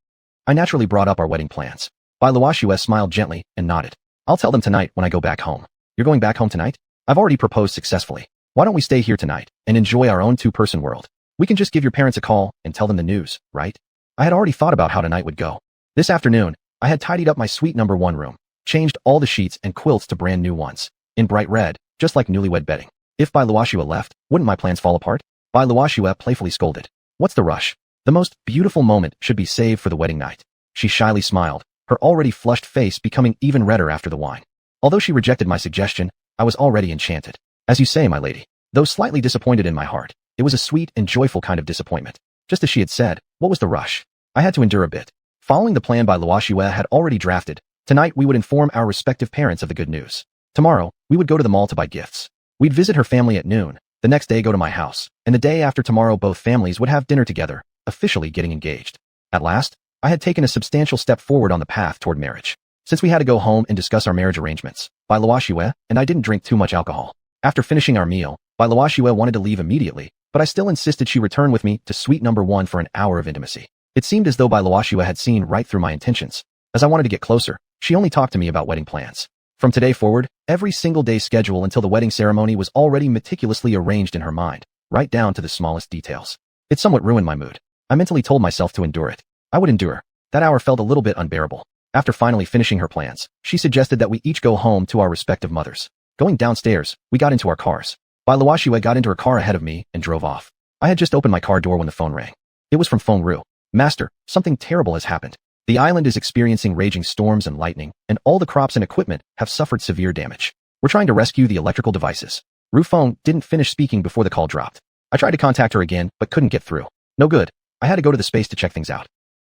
I naturally brought up our wedding plans. Bai Luoxue smiled gently and nodded. "I'll tell them tonight when I go back home." "You're going back home tonight?" "I've already proposed successfully. Why don't we stay here tonight and enjoy our own two-person world? We can just give your parents a call and tell them the news, right?" I had already thought about how tonight would go. This afternoon, I had tidied up my suite number 1 room, changed all the sheets and quilts to brand new ones, in bright red, just like newlywed bedding. If Bai Luoxue left, wouldn't my plans fall apart? Bai Luoxue playfully scolded. "What's the rush? The most beautiful moment should be saved for the wedding night." She shyly smiled, her already flushed face becoming even redder after the wine. Although she rejected my suggestion, I was already enchanted. "As you say, my lady." Though slightly disappointed in my heart, it was a sweet and joyful kind of disappointment. Just as she had said, what was the rush? I had to endure a bit. Following the plan Bai Luoxue had already drafted, Tonight, we would inform our respective parents of the good news. Tomorrow, we would go to the mall to buy gifts. We'd visit her family at noon, the next day go to my house, and the day after tomorrow both families would have dinner together, officially getting engaged. At last, I had taken a substantial step forward on the path toward marriage. Since we had to go home and discuss our marriage arrangements, Bai Luoxue and I didn't drink too much alcohol. After finishing our meal, Bai Luoxue wanted to leave immediately, but I still insisted she return with me to suite number 1 for an hour of intimacy. It seemed as though Bai Luoxue had seen right through my intentions. As I wanted to get closer, she only talked to me about wedding plans. From today forward, every single day's schedule until the wedding ceremony was already meticulously arranged in her mind, right down to the smallest details. It somewhat ruined my mood. I mentally told myself to endure it. I would endure. That hour felt a little bit unbearable. After finally finishing her plans, she suggested that we each go home to our respective mothers. Going downstairs, we got into our cars. Bai Luoxue got into her car ahead of me and drove off. I had just opened my car door when the phone rang. It was from Feng Ru. Master, something terrible has happened. The island is experiencing raging storms and lightning, and all the crops and equipment have suffered severe damage. We're trying to rescue the electrical devices. Ru Feng didn't finish speaking before the call dropped. I tried to contact her again, but couldn't get through. No good. I had to go to the space to check things out.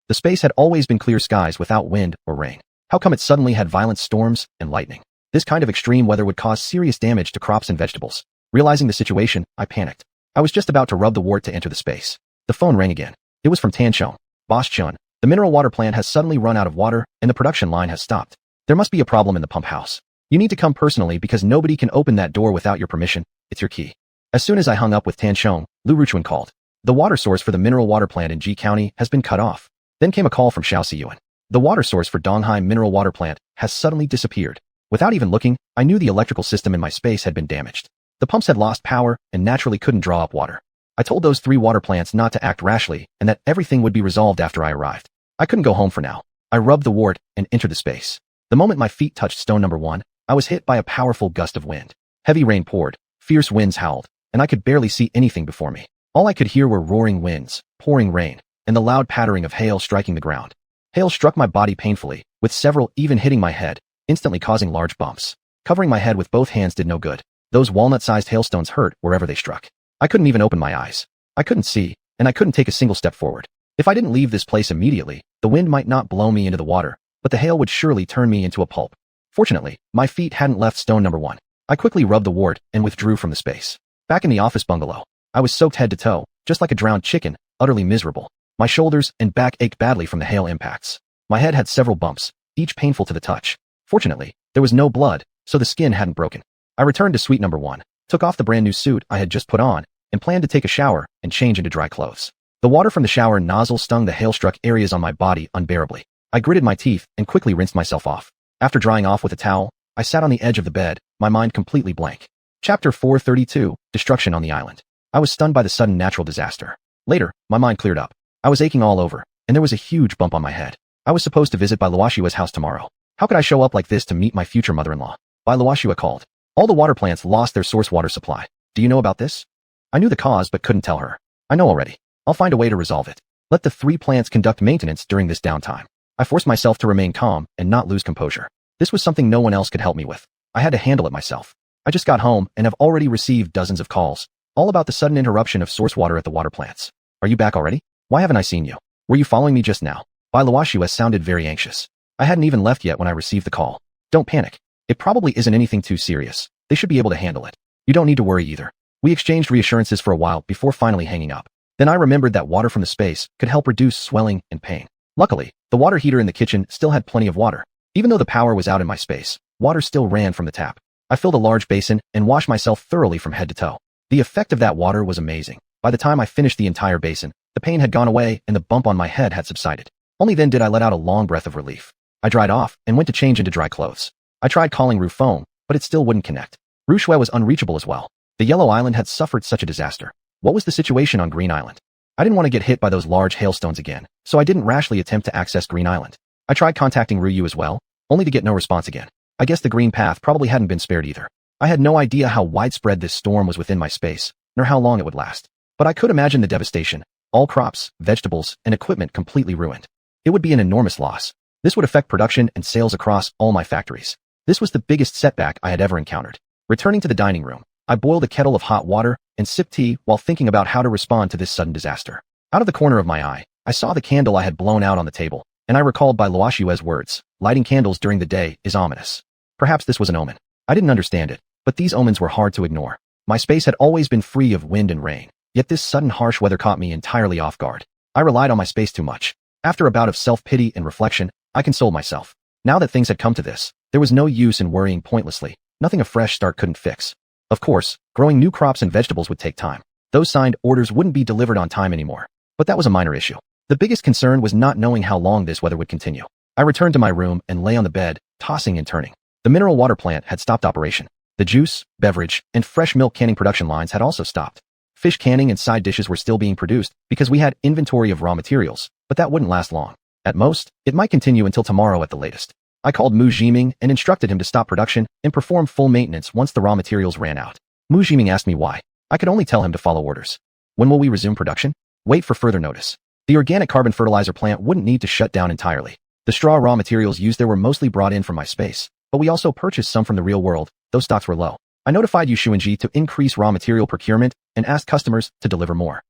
The space had always been clear skies without wind or rain. How come it suddenly had violent storms and lightning? This kind of extreme weather would cause serious damage to crops and vegetables. Realizing the situation, I panicked. I was just about to rub the wart to enter the space. The phone rang again. It was from Tanchong. Boss Chun, the mineral water plant has suddenly run out of water and the production line has stopped. There must be a problem in the pump house. You need to come personally because nobody can open that door without your permission. It's your key. As soon as I hung up with Tanchong, Lu Ruchuan called. The water source for the mineral water plant in Ji County has been cut off. Then came a call from xiuxian. The water source for Donghai mineral water plant has suddenly disappeared. Without even looking, I knew the electrical system in my space had been damaged. The pumps had lost power and naturally couldn't draw up water. I told those 3 water plants not to act rashly and that everything would be resolved after I arrived. I couldn't go home for now. I rubbed the wart and entered the space. The moment my feet touched stone number 1, I was hit by a powerful gust of wind. Heavy rain poured, fierce winds howled, and I could barely see anything before me. All I could hear were roaring winds, pouring rain, and the loud pattering of hail striking the ground. Hail struck my body painfully, with several even hitting my head, instantly causing large bumps. Covering my head with both hands did no good. Those walnut-sized hailstones hurt wherever they struck. I couldn't even open my eyes. I couldn't see, and I couldn't take a single step forward. If I didn't leave this place immediately, the wind might not blow me into the water, but the hail would surely turn me into a pulp. Fortunately, my feet hadn't left stone number 1. I quickly rubbed the wart and withdrew from the space. Back in the office bungalow, I was soaked head to toe, just like a drowned chicken, utterly miserable. My shoulders and back ached badly from the hail impacts. My head had several bumps, each painful to the touch. Fortunately, there was no blood, so the skin hadn't broken. I returned to suite number 1, took off the brand new suit I had just put on, and planned to take a shower and change into dry clothes. The water from the shower nozzle stung the hail-struck areas on my body unbearably. I gritted my teeth and quickly rinsed myself off. After drying off with a towel, I sat on the edge of the bed, my mind completely blank. Chapter 432, Destruction on the Island. I was stunned by the sudden natural disaster. Later, my mind cleared up. I was aching all over, and there was a huge bump on my head. I was supposed to visit Bai Luoxue's house tomorrow. How could I show up like this to meet my future mother-in-law? Bai Luoxue called. All the water plants lost their source water supply. Do you know about this? I knew the cause but couldn't tell her. I know already. I'll find a way to resolve it. Let the 3 plants conduct maintenance during this downtime. I forced myself to remain calm and not lose composure. This was something no one else could help me with. I had to handle it myself. I just got home and have already received dozens of calls, all about the sudden interruption of source water at the water plants. Are you back already? Why haven't I seen you? Were you following me just now? Bai Luoxue sounded very anxious. I hadn't even left yet when I received the call. Don't panic. It probably isn't anything too serious. They should be able to handle it. You don't need to worry either. We exchanged reassurances for a while before finally hanging up. Then I remembered that water from the space could help reduce swelling and pain. Luckily, the water heater in the kitchen still had plenty of water. Even though the power was out in my space, water still ran from the tap. I filled a large basin and washed myself thoroughly from head to toe. The effect of that water was amazing. By the time I finished the entire basin, the pain had gone away and the bump on my head had subsided. Only then did I let out a long breath of relief. I dried off and went to change into dry clothes. I tried calling Ru Feng, but it still wouldn't connect. Ru Shui was unreachable as well. The Yellow Island had suffered such a disaster. What was the situation on Green Island? I didn't want to get hit by those large hailstones again, so I didn't rashly attempt to access Green Island. I tried contacting Ru Yu as well, only to get no response again. I guess the green path probably hadn't been spared either. I had no idea how widespread this storm was within my space, nor how long it would last. But I could imagine the devastation. All crops, vegetables, and equipment completely ruined. It would be an enormous loss. This would affect production and sales across all my factories. This was the biggest setback I had ever encountered. Returning to the dining room, I boiled a kettle of hot water and sipped tea while thinking about how to respond to this sudden disaster. Out of the corner of my eye, I saw the candle I had blown out on the table. and I recalled by Luoxue's words, lighting candles during the day is ominous. Perhaps this was an omen. I didn't understand it, but these omens were hard to ignore. My space had always been free of wind and rain, yet this sudden harsh weather caught me entirely off guard. I relied on my space too much. After a bout of self-pity and reflection, I consoled myself. Now that things had come to this, there was no use in worrying pointlessly. Nothing a fresh start couldn't fix. Of course, growing new crops and vegetables would take time. Those signed orders wouldn't be delivered on time anymore. But that was a minor issue. The biggest concern was not knowing how long this weather would continue. I returned to my room and lay on the bed, tossing and turning. The mineral water plant had stopped operation. The juice, beverage, and fresh milk canning production lines had also stopped. Fish canning and side dishes were still being produced because we had inventory of raw materials, but that wouldn't last long. At most, it might continue until tomorrow at the latest. I called Mu Jiming and instructed him to stop production and perform full maintenance once the raw materials ran out. Mu Jiming asked me why. I could only tell him to follow orders. When will we resume production? Wait for further notice. The organic carbon fertilizer plant wouldn't need to shut down entirely. The straw raw materials used there were mostly brought in from my space, but we also purchased some from the real world. Those stocks were low. I notified Xiuxian to increase raw material procurement and asked customers to deliver more.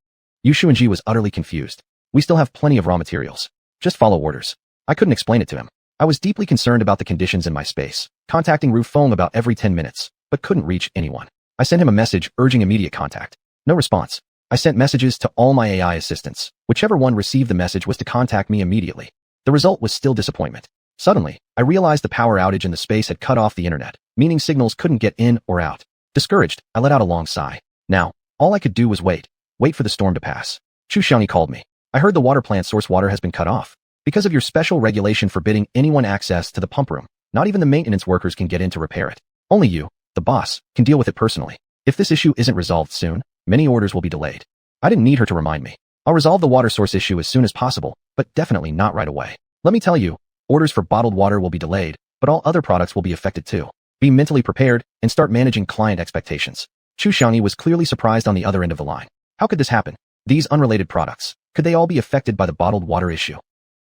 Xiuxian was utterly confused. We still have plenty of raw materials. Just follow orders. I couldn't explain it to him. I was deeply concerned about the conditions in my space, contacting Roof Phone about every 10 minutes, but couldn't reach anyone. I sent him a message urging immediate contact. No response. I sent messages to all my AI assistants. Whichever one received the message was to contact me immediately. The result was still disappointment. Suddenly, I realized the power outage in the space had cut off the internet, meaning signals couldn't get in or out. Discouraged, I let out a long sigh. Now, all I could do was wait for the storm to pass. Xiuxian called me. I heard the water plant source water has been cut off. Because of your special regulation forbidding anyone access to the pump room, not even the maintenance workers can get in to repair it. Only you, the boss, can deal with it personally. If this issue isn't resolved soon, many orders will be delayed. I didn't need her to remind me. I'll resolve the water source issue as soon as possible, but definitely not right away. Let me tell you, orders for bottled water will be delayed, but all other products will be affected too. Be mentally prepared and start managing client expectations. Xiuxian was clearly surprised on the other end of the line. How could this happen? These unrelated products, could they all be affected by the bottled water issue?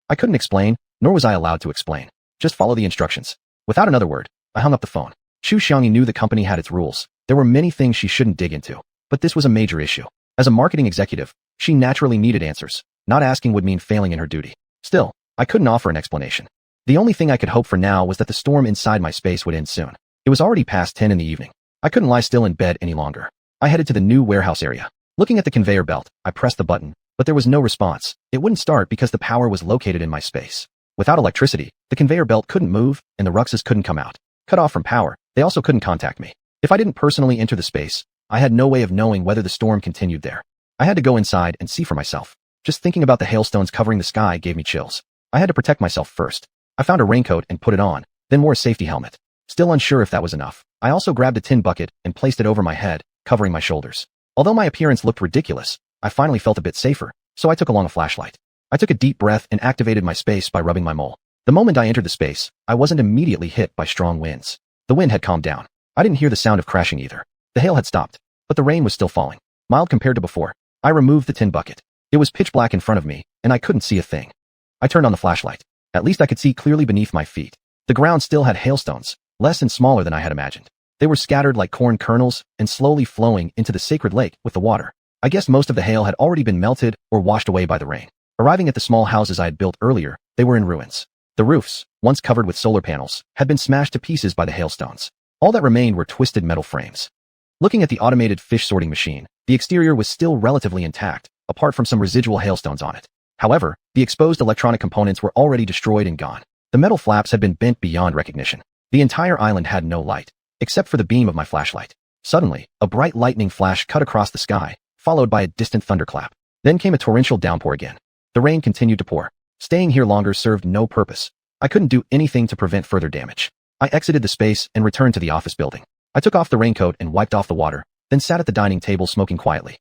I couldn't explain, nor was I allowed to explain. Just follow the instructions. Without another word, I hung up the phone. Xiuxian knew the company had its rules. There were many things she shouldn't dig into, but this was a major issue. As a marketing executive, she naturally needed answers. Not asking would mean failing in her duty. Still, I couldn't offer an explanation. The only thing I could hope for now was that the storm inside my space would end soon. It was already past 10 in the evening. I couldn't lie still in bed any longer. I headed to the new warehouse area. Looking at the conveyor belt, I pressed the button, but there was no response. It wouldn't start because the power was located in my space. Without electricity, the conveyor belt couldn't move, and the ruxes couldn't come out. Cut off from power, they also couldn't contact me. If I didn't personally enter the space, I had no way of knowing whether the storm continued there. I had to go inside and see for myself. Just thinking about the hailstones covering the sky gave me chills. I had to protect myself first. I found a raincoat and put it on, then wore a safety helmet. Still unsure if that was enough, I also grabbed a tin bucket and placed it over my head, covering my shoulders. Although my appearance looked ridiculous, I finally felt a bit safer, so I took along a flashlight. I took a deep breath and activated my space by rubbing my mole. The moment I entered the space, I wasn't immediately hit by strong winds. The wind had calmed down. I didn't hear the sound of crashing either. The hail had stopped, but the rain was still falling, mild compared to before. I removed the tin bucket. It was pitch black in front of me, and I couldn't see a thing. I turned on the flashlight. At least I could see clearly beneath my feet. The ground still had hailstones, less and smaller than I had imagined. They were scattered like corn kernels and slowly flowing into the sacred lake with the water. I guess most of the hail had already been melted or washed away by the rain. Arriving at the small houses I had built earlier, they were in ruins. The roofs, once covered with solar panels, had been smashed to pieces by the hailstones. All that remained were twisted metal frames. Looking at the automated fish sorting machine, the exterior was still relatively intact, apart from some residual hailstones on it. However, the exposed electronic components were already destroyed and gone. The metal flaps had been bent beyond recognition. The entire island had no light, except for the beam of my flashlight. Suddenly, a bright lightning flash cut across the sky, followed by a distant thunderclap. Then came a torrential downpour again. The rain continued to pour. Staying here longer served no purpose. I couldn't do anything to prevent further damage. I exited the space and returned to the office building. I took off the raincoat and wiped off the water, then sat at the dining table smoking quietly.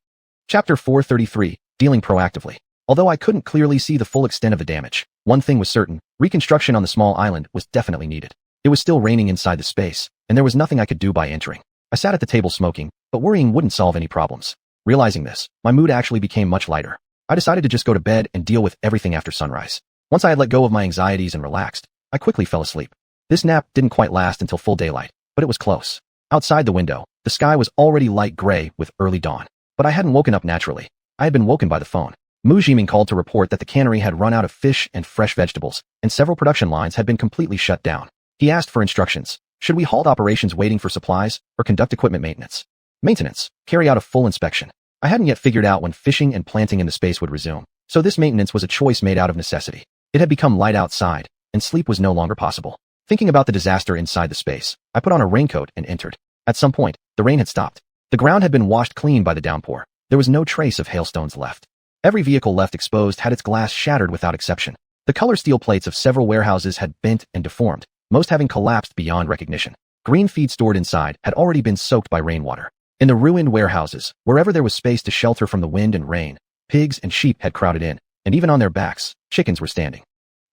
Chapter 433, Dealing Proactively. Although I couldn't clearly see the full extent of the damage, one thing was certain, reconstruction on the small island was definitely needed. It was still raining inside the space, and there was nothing I could do by entering. I sat at the table smoking, but worrying wouldn't solve any problems. Realizing this, my mood actually became much lighter. I decided to just go to bed and deal with everything after sunrise. Once I had let go of my anxieties and relaxed, I quickly fell asleep. This nap didn't quite last until full daylight, but it was close. Outside the window, the sky was already light gray with early dawn. But I hadn't woken up naturally. I had been woken by the phone. Mu Jiming called to report that the cannery had run out of fish and fresh vegetables, and several production lines had been completely shut down. He asked for instructions. Should we halt operations waiting for supplies, or conduct equipment maintenance? Maintenance. Carry out a full inspection. I hadn't yet figured out when fishing and planting in the space would resume, so this maintenance was a choice made out of necessity. It had become light outside, and sleep was no longer possible. Thinking about the disaster inside the space, I put on a raincoat and entered. At some point, the rain had stopped. The ground had been washed clean by the downpour. There was no trace of hailstones left. Every vehicle left exposed had its glass shattered without exception. The color steel plates of several warehouses had bent and deformed, most having collapsed beyond recognition. Green feed stored inside had already been soaked by rainwater. In the ruined warehouses, wherever there was space to shelter from the wind and rain, pigs and sheep had crowded in, and even on their backs, chickens were standing.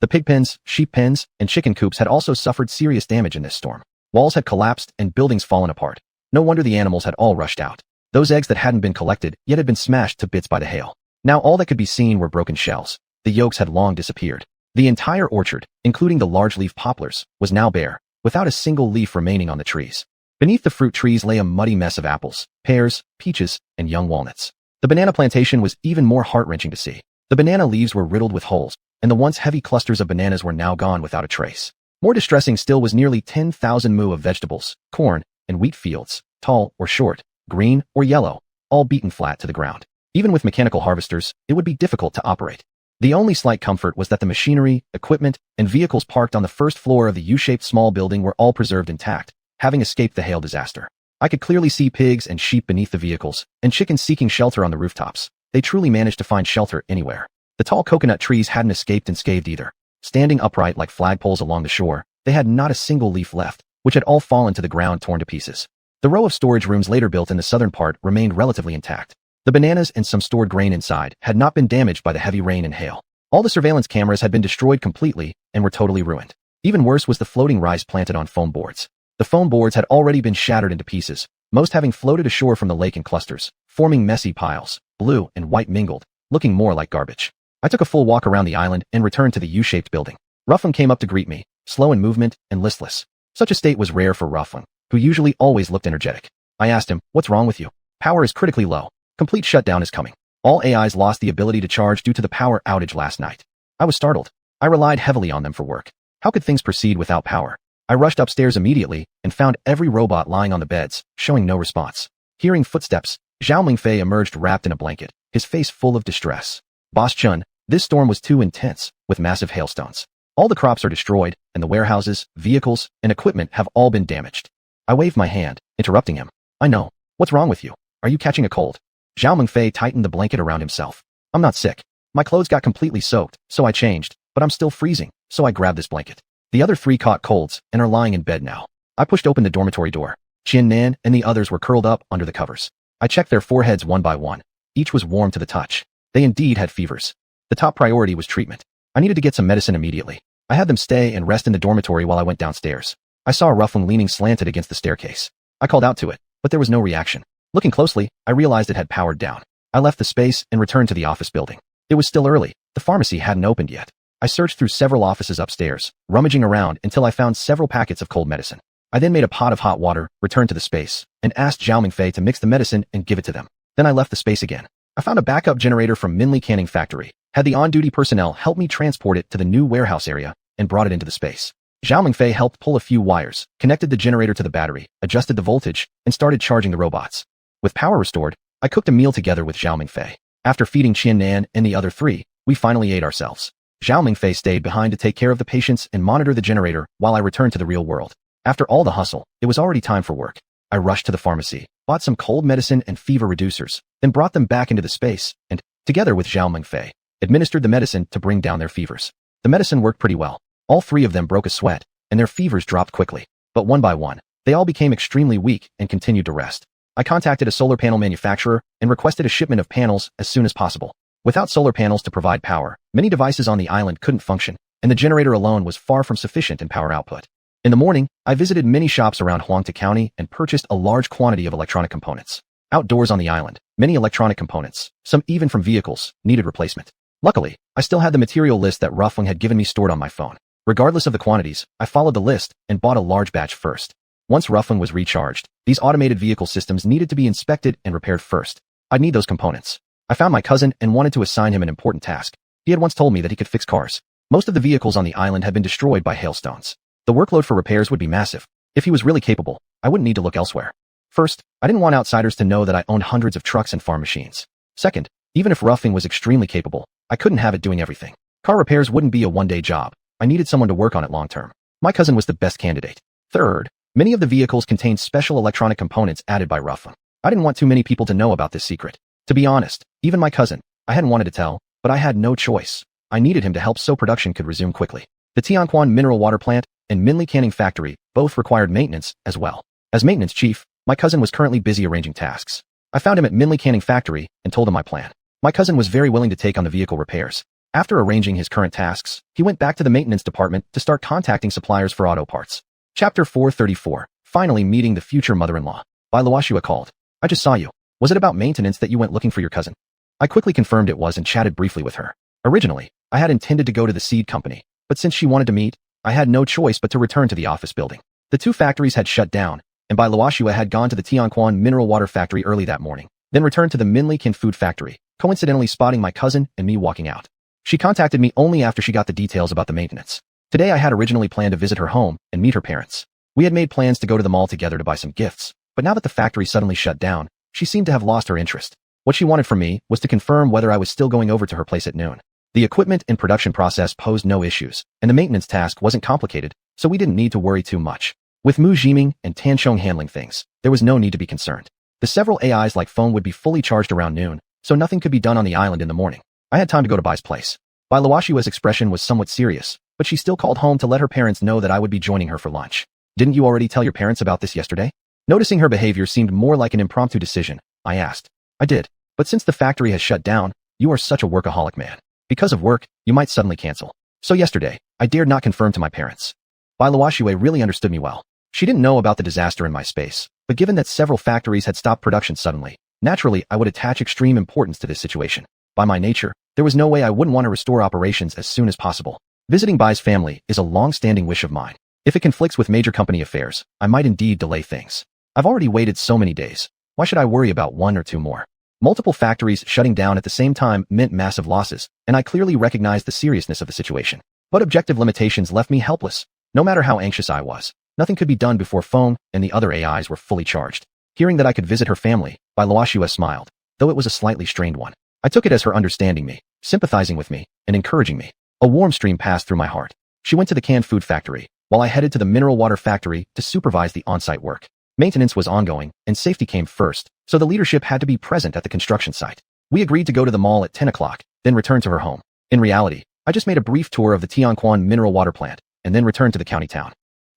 The pig pens, sheep pens, and chicken coops had also suffered serious damage in this storm. Walls had collapsed and buildings fallen apart. No wonder the animals had all rushed out. Those eggs that hadn't been collected yet had been smashed to bits by the hail. Now all that could be seen were broken shells. The yolks had long disappeared. The entire orchard, including the large-leaf poplars, was now bare, without a single leaf remaining on the trees. Beneath the fruit trees lay a muddy mess of apples, pears, peaches, and young walnuts. The banana plantation was even more heart-wrenching to see. The banana leaves were riddled with holes, and the once heavy clusters of bananas were now gone without a trace. More distressing still was nearly 10,000 mu of vegetables, corn, and wheat fields, tall or short, green or yellow, all beaten flat to the ground. Even with mechanical harvesters, it would be difficult to operate. The only slight comfort was that the machinery, equipment, and vehicles parked on the first floor of the U-shaped small building were all preserved intact, having escaped the hail disaster. I could clearly see pigs and sheep beneath the vehicles, and chickens seeking shelter on the rooftops. They truly managed to find shelter anywhere. The tall coconut trees hadn't escaped unscathed either. Standing upright like flagpoles along the shore, they had not a single leaf left, which had all fallen to the ground torn to pieces. The row of storage rooms later built in the southern part remained relatively intact. The bananas and some stored grain inside had not been damaged by the heavy rain and hail. All the surveillance cameras had been destroyed completely and were totally ruined. Even worse was the floating rice planted on foam boards. The foam boards had already been shattered into pieces, most having floated ashore from the lake in clusters, forming messy piles, blue and white mingled, looking more like garbage. I took a full walk around the island and returned to the U-shaped building. Ruffling came up to greet me, slow in movement and listless. Such a state was rare for Ruffling, who usually always looked energetic. I asked him, "What's wrong with you?" "Power is critically low. Complete shutdown is coming. All AIs lost the ability to charge due to the power outage last night." I was startled. I relied heavily on them for work. How could things proceed without power? I rushed upstairs immediately and found every robot lying on the beds, showing no response. Hearing footsteps, Zhao Mingfei emerged wrapped in a blanket, his face full of distress. "Boss Chun, this storm was too intense, with massive hailstones. All the crops are destroyed, and the warehouses, vehicles, and equipment have all been damaged." I waved my hand, interrupting him. "I know. What's wrong with you? Are you catching a cold?" Zhao Mingfei tightened the blanket around himself. "I'm not sick. My clothes got completely soaked, so I changed, but I'm still freezing, so I grabbed this blanket. The other three caught colds and are lying in bed now." I pushed open the dormitory door. Qiannan and the others were curled up under the covers. I checked their foreheads one by one. Each was warm to the touch. They indeed had fevers. The top priority was treatment. I needed to get some medicine immediately. I had them stay and rest in the dormitory while I went downstairs. I saw Ruffling leaning slanted against the staircase. I called out to it, but there was no reaction. Looking closely, I realized it had powered down. I left the space and returned to the office building. It was still early. The pharmacy hadn't opened yet. I searched through several offices upstairs, rummaging around until I found several packets of cold medicine. I then made a pot of hot water, returned to the space, and asked Zhao Mingfei to mix the medicine and give it to them. Then I left the space again. I found a backup generator from Minli Canning Factory, had the on-duty personnel help me transport it to the new warehouse area, and brought it into the space. Zhao Mingfei helped pull a few wires, connected the generator to the battery, adjusted the voltage, and started charging the robots. With power restored, I cooked a meal together with Zhao Mingfei. After feeding Qiannan and the other three, we finally ate ourselves. Zhao Mingfei stayed behind to take care of the patients and monitor the generator while I returned to the real world. After all the hustle, it was already time for work. I rushed to the pharmacy, bought some cold medicine and fever reducers, then brought them back into the space and, together with Zhao Mingfei, administered the medicine to bring down their fevers. The medicine worked pretty well. All three of them broke a sweat, and their fevers dropped quickly. But one by one, they all became extremely weak and continued to rest. I contacted a solar panel manufacturer and requested a shipment of panels as soon as possible. Without solar panels to provide power, many devices on the island couldn't function, and the generator alone was far from sufficient in power output. In the morning, I visited many shops around Huangta County and purchased a large quantity of electronic components. Outdoors on the island, many electronic components, some even from vehicles, needed replacement. Luckily, I still had the material list that Ruffling had given me stored on my phone. Regardless of the quantities, I followed the list and bought a large batch first. Once Ruffling was recharged, these automated vehicle systems needed to be inspected and repaired first. I'd need those components. I found my cousin and wanted to assign him an important task. He had once told me that he could fix cars. Most of the vehicles on the island had been destroyed by hailstones. The workload for repairs would be massive. If he was really capable, I wouldn't need to look elsewhere. First, I didn't want outsiders to know that I owned hundreds of trucks and farm machines. Second, even if Ruffing was extremely capable, I couldn't have it doing everything. Car repairs wouldn't be a one-day job. I needed someone to work on it long-term. My cousin was the best candidate. Third, many of the vehicles contained special electronic components added by Ruffing. I didn't want too many people to know about this secret. To be honest, even my cousin, I hadn't wanted to tell, but I had no choice. I needed him to help so production could resume quickly. The xianxia mineral water plant and Minli canning factory both required maintenance as well. As maintenance chief, my cousin was currently busy arranging tasks. I found him at Minli canning factory and told him my plan. My cousin was very willing to take on the vehicle repairs. After arranging his current tasks, he went back to the maintenance department to start contacting suppliers for auto parts. Chapter 434. Finally meeting the future mother-in-law. By Luoxua called. I just saw you. Was it about maintenance that you went looking for your cousin? I quickly confirmed it was and chatted briefly with her. Originally, I had intended to go to the seed company, but since she wanted to meet, I had no choice but to return to the office building. The two factories had shut down, and Bai Luoxua had gone to the xianxia mineral water factory early that morning, then returned to the Minli Kin food factory, coincidentally spotting my cousin and me walking out. She contacted me only after she got the details about the maintenance. Today I had originally planned to visit her home and meet her parents. We had made plans to go to the mall together to buy some gifts, but now that the factory suddenly shut down, she seemed to have lost her interest. What she wanted from me was to confirm whether I was still going over to her place at noon. The equipment and production process posed no issues, and the maintenance task wasn't complicated, so we didn't need to worry too much. With Mu Jiming and Tan Chong handling things, there was no need to be concerned. The several AIs like phone would be fully charged around noon, so nothing could be done on the island in the morning. I had time to go to Bai's place. Bai Luoxua's expression was somewhat serious, but she still called home to let her parents know that I would be joining her for lunch. Didn't you already tell your parents about this yesterday? Noticing her behavior seemed more like an impromptu decision, I asked. I did, but since the factory has shut down, you are such a workaholic man. Because of work, you might suddenly cancel. So yesterday, I dared not confirm to my parents. Bai Luoxua really understood me well. She didn't know about the disaster in my space, but given that several factories had stopped production suddenly, naturally I would attach extreme importance to this situation. By my nature, there was no way I wouldn't want to restore operations as soon as possible. Visiting Bai's family is a long-standing wish of mine. If it conflicts with major company affairs, I might indeed delay things. I've already waited so many days. Why should I worry about one or two more? Multiple factories shutting down at the same time meant massive losses, and I clearly recognized the seriousness of the situation. But objective limitations left me helpless. No matter how anxious I was, nothing could be done before Feng and the other AIs were fully charged. Hearing that I could visit her family, Bai Luoxua smiled, though it was a slightly strained one. I took it as her understanding me, sympathizing with me, and encouraging me. A warm stream passed through my heart. She went to the canned food factory, while I headed to the mineral water factory to supervise the on-site work. Maintenance was ongoing, and safety came first, so the leadership had to be present at the construction site. We agreed to go to the mall at 10 o'clock, then return to her home. In reality, I just made a brief tour of the xianxia mineral water plant, and then returned to the county town.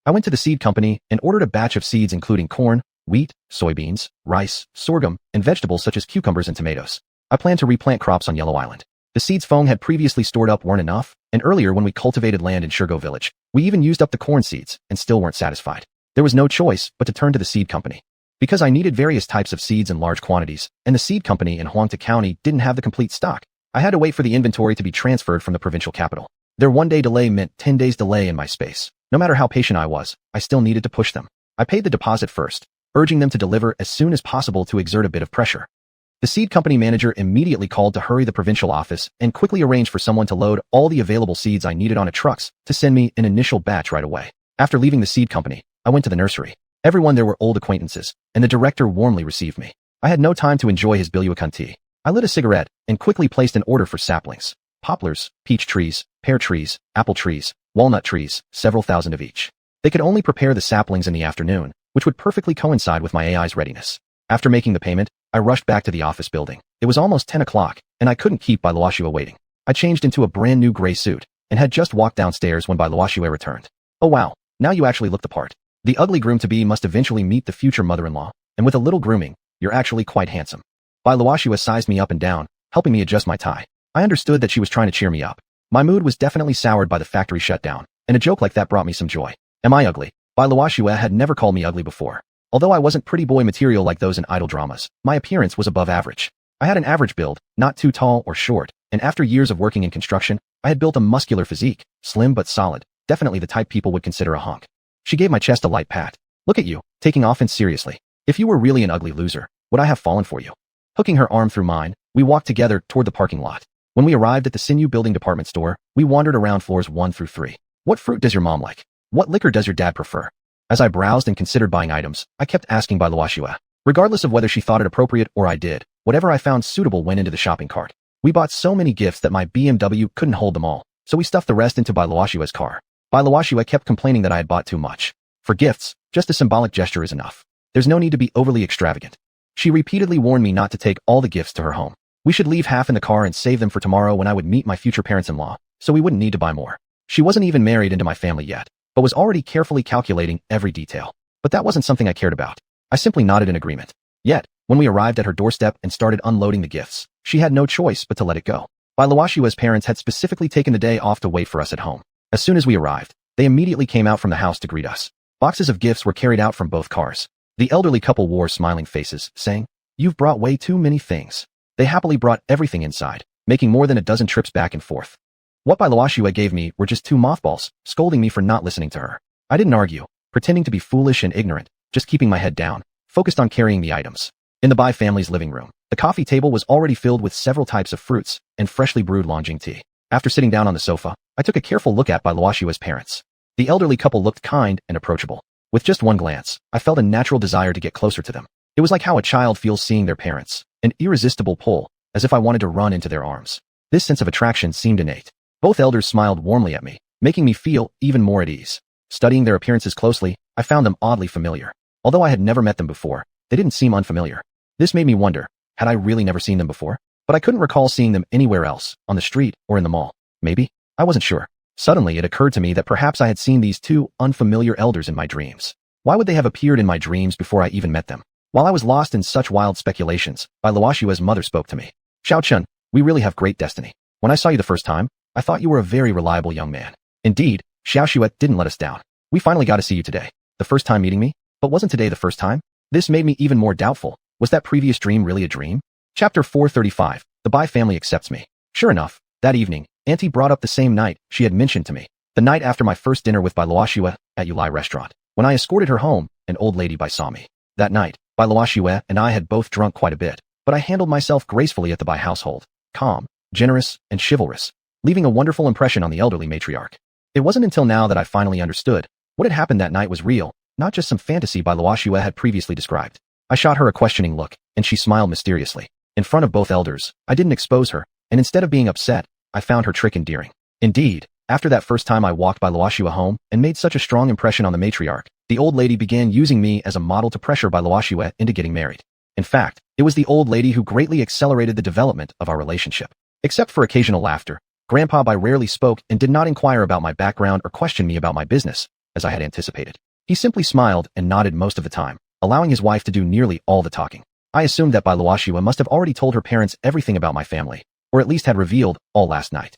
I went to the seed company and ordered a batch of seeds including corn, wheat, soybeans, rice, sorghum, and vegetables such as cucumbers and tomatoes. I planned to replant crops on Yellow Island. The seeds Feng had previously stored up weren't enough, and earlier when we cultivated land in Shirgo village, we even used up the corn seeds and still weren't satisfied. There was no choice but to turn to the seed company. Because I needed various types of seeds in large quantities, and the seed company in Huangta County didn't have the complete stock, I had to wait for the inventory to be transferred from the provincial capital. Their one-day delay meant 10 days delay in my space. No matter how patient I was, I still needed to push them. I paid the deposit first, urging them to deliver as soon as possible to exert a bit of pressure. The seed company manager immediately called to hurry the provincial office and quickly arranged for someone to load all the available seeds I needed on a trucks to send me an initial batch right away. After leaving the seed company, I went to the nursery. Everyone there were old acquaintances, and the director warmly received me. I had no time to enjoy his Biluakan tea. I lit a cigarette and quickly placed an order for saplings, poplars, peach trees, pear trees, apple trees, walnut trees, several thousand of each. They could only prepare the saplings in the afternoon, which would perfectly coincide with my AI's readiness. After making the payment, I rushed back to the office building. It was almost 10 o'clock, and I couldn't keep Bai Luoxua waiting. I changed into a brand new gray suit, and had just walked downstairs when Bai Luoxua returned. Oh wow, now you actually look the part. The ugly groom-to-be must eventually meet the future mother-in-law, and with a little grooming, you're actually quite handsome. Bai Luoxua sized me up and down, helping me adjust my tie. I understood that she was trying to cheer me up. My mood was definitely soured by the factory shutdown, and a joke like that brought me some joy. Am I ugly? Bai Luoxua had never called me ugly before. Although I wasn't pretty boy material like those in idol dramas, my appearance was above average. I had an average build, not too tall or short, and after years of working in construction, I had built a muscular physique, slim but solid, definitely the type people would consider a hunk. She gave my chest a light pat. Look at you, taking offense seriously. If you were really an ugly loser, would I have fallen for you? Hooking her arm through mine, We walked together toward the parking lot. When we arrived at the Sinew Building department store, we wandered around floors 1 through 3. What fruit does your mom like? What liquor does your dad prefer? As I browsed and considered buying items, I kept asking by Luoxue. Regardless of whether she thought it appropriate or I did, whatever I found suitable went into the shopping cart. We bought so many gifts that my BMW couldn't hold them all, so we stuffed the rest into Bai Luoxue's car. Bai Luoxue kept complaining that I had bought too much. For gifts, just a symbolic gesture is enough. There's no need to be overly extravagant. She repeatedly warned me not to take all the gifts to her home. We should leave half in the car and save them for tomorrow when I would meet my future parents-in-law, so we wouldn't need to buy more. She wasn't even married into my family yet, but was already carefully calculating every detail. But that wasn't something I cared about. I simply nodded in agreement. Yet, when we arrived at her doorstep and started unloading the gifts, she had no choice but to let it go. Bai Luoxue's parents had specifically taken the day off to wait for us at home. As soon as we arrived, they immediately came out from the house to greet us. Boxes of gifts were carried out from both cars. The elderly couple wore smiling faces, saying, "You've brought way too many things." They happily brought everything inside, making more than a dozen trips back and forth. What Bai Luoxue gave me were just 2 mothballs, scolding me for not listening to her. I didn't argue, pretending to be foolish and ignorant, just keeping my head down, focused on carrying the items. In the Bai family's living room, the coffee table was already filled with several types of fruits and freshly brewed Longjing tea. After sitting down on the sofa, I took a careful look at Bai Luoxue's parents. The elderly couple looked kind and approachable. With just one glance, I felt a natural desire to get closer to them. It was like how a child feels seeing their parents, an irresistible pull, as if I wanted to run into their arms. This sense of attraction seemed innate. Both elders smiled warmly at me, making me feel even more at ease. Studying their appearances closely, I found them oddly familiar. Although I had never met them before, they didn't seem unfamiliar. This made me wonder, had I really never seen them before? But I couldn't recall seeing them anywhere else, on the street or in the mall. Maybe? I wasn't sure. Suddenly, it occurred to me that perhaps I had seen these 2 unfamiliar elders in my dreams. Why would they have appeared in my dreams before I even met them? While I was lost in such wild speculations, Bai Luoxue's mother spoke to me. "Xiuxian, we really have great destiny. When I saw you the first time, I thought you were a very reliable young man." Indeed, Xiaoxue didn't let us down. "We finally got to see you today. The first time meeting me? But wasn't today the first time?" This made me even more doubtful. Was that previous dream really a dream? Chapter 435. The Bai family accepts me. Sure enough, that evening, Auntie brought up the same night she had mentioned to me. The night after my first dinner with Bai Luoxue at Yulai restaurant. When I escorted her home, an old lady Bai saw me. That night, Bai Luoxue and I had both drunk quite a bit, but I handled myself gracefully at the Bai household, calm, generous, and chivalrous, leaving a wonderful impression on the elderly matriarch. It wasn't until now that I finally understood what had happened that night was real, not just some fantasy Bai Luoxue had previously described. I shot her a questioning look, and she smiled mysteriously. In front of both elders, I didn't expose her, and instead of being upset, I found her trick endearing. Indeed, after that first time I walked Bai Luoxue home and made such a strong impression on the matriarch, the old lady began using me as a model to pressure Bai Luoxue into getting married. In fact, it was the old lady who greatly accelerated the development of our relationship. Except for occasional laughter, Grandpa Bai rarely spoke and did not inquire about my background or question me about my business, as I had anticipated. He simply smiled and nodded most of the time, allowing his wife to do nearly all the talking. I assumed that Bai Luoxue must have already told her parents everything about my family, or at least had revealed all last night.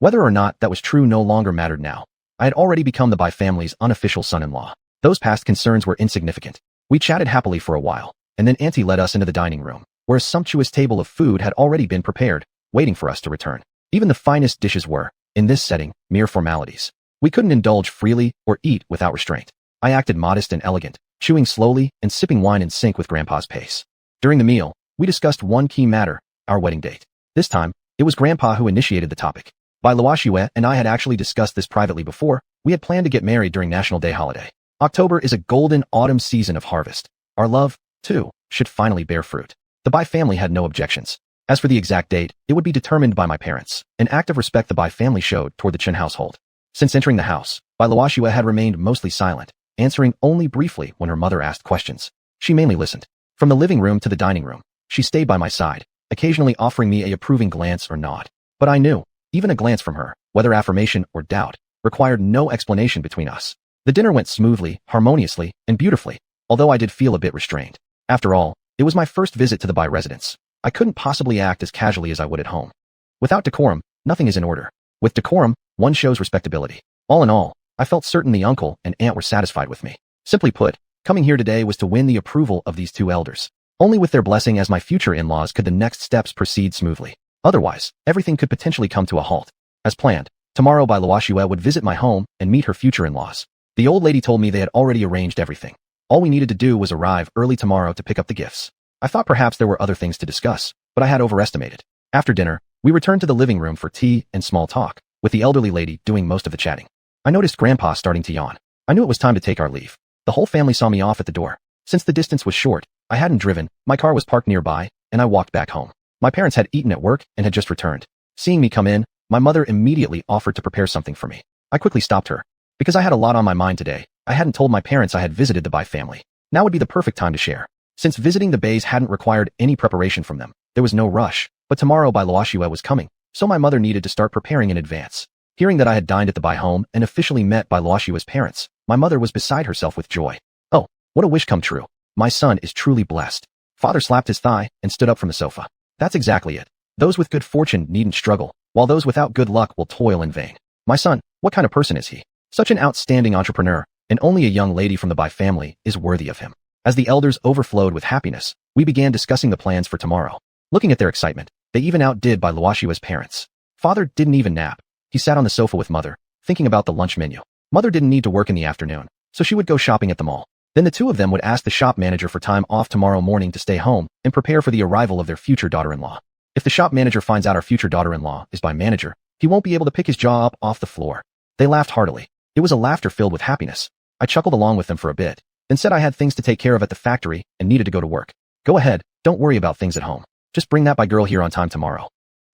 Whether or not that was true no longer mattered now. I had already become the Bai family's unofficial son-in-law. Those past concerns were insignificant. We chatted happily for a while, and then Auntie led us into the dining room, where a sumptuous table of food had already been prepared, waiting for us to return. Even the finest dishes were, in this setting, mere formalities. We couldn't indulge freely or eat without restraint. I acted modest and elegant, chewing slowly and sipping wine in sync with Grandpa's pace. During the meal, we discussed one key matter, our wedding date. This time, it was Grandpa who initiated the topic. Bai Luoxue and I had actually discussed this privately before. We had planned to get married during National Day holiday. October is a golden autumn season of harvest. Our love, too, should finally bear fruit. The Bai family had no objections. As for the exact date, it would be determined by my parents, an act of respect the Bai family showed toward the Chen household. Since entering the house, Bai Luoxue had remained mostly silent, answering only briefly when her mother asked questions. She mainly listened. From the living room to the dining room, she stayed by my side, occasionally offering me an approving glance or nod. But I knew, even a glance from her, whether affirmation or doubt, required no explanation between us. The dinner went smoothly, harmoniously, and beautifully, although I did feel a bit restrained. After all, it was my first visit to the Bai residence. I couldn't possibly act as casually as I would at home. Without decorum, nothing is in order. With decorum, one shows respectability. All in all, I felt certain the uncle and aunt were satisfied with me. Simply put, coming here today was to win the approval of these 2 elders. Only with their blessing as my future in-laws could the next steps proceed smoothly. Otherwise, everything could potentially come to a halt. As planned, tomorrow Bai Luoxue would visit my home and meet her future in-laws. The old lady told me they had already arranged everything. All we needed to do was arrive early tomorrow to pick up the gifts. I thought perhaps there were other things to discuss, but I had overestimated. After dinner, we returned to the living room for tea and small talk, with the elderly lady doing most of the chatting. I noticed Grandpa starting to yawn. I knew it was time to take our leave. The whole family saw me off at the door. Since the distance was short, I hadn't driven, my car was parked nearby, and I walked back home. My parents had eaten at work and had just returned. Seeing me come in, my mother immediately offered to prepare something for me. I quickly stopped her. Because I had a lot on my mind today, I hadn't told my parents I had visited the Bai family. Now would be the perfect time to share. Since visiting the Bays hadn't required any preparation from them, there was no rush, but tomorrow Bai Luoxue was coming, so my mother needed to start preparing in advance. Hearing that I had dined at the Bai home and officially met Bai Luoxue's parents, my mother was beside herself with joy. Oh, what a wish come true. My son is truly blessed. Father slapped his thigh and stood up from the sofa. That's exactly it. Those with good fortune needn't struggle, while those without good luck will toil in vain. My son, what kind of person is he? Such an outstanding entrepreneur, and only a young lady from the Bai family is worthy of him. As the elders overflowed with happiness, we began discussing the plans for tomorrow. Looking at their excitement, they even outdid Bai Luoxue's parents. Father didn't even nap. He sat on the sofa with Mother, thinking about the lunch menu. Mother didn't need to work in the afternoon, so she would go shopping at the mall. Then the two of them would ask the shop manager for time off tomorrow morning to stay home and prepare for the arrival of their future daughter-in-law. If the shop manager finds out our future daughter-in-law is Bai manager, he won't be able to pick his jaw up off the floor. They laughed heartily. It was a laughter filled with happiness. I chuckled along with them for a bit, then said I had things to take care of at the factory and needed to go to work. Go ahead, don't worry about things at home. Just bring that Bai girl here on time tomorrow.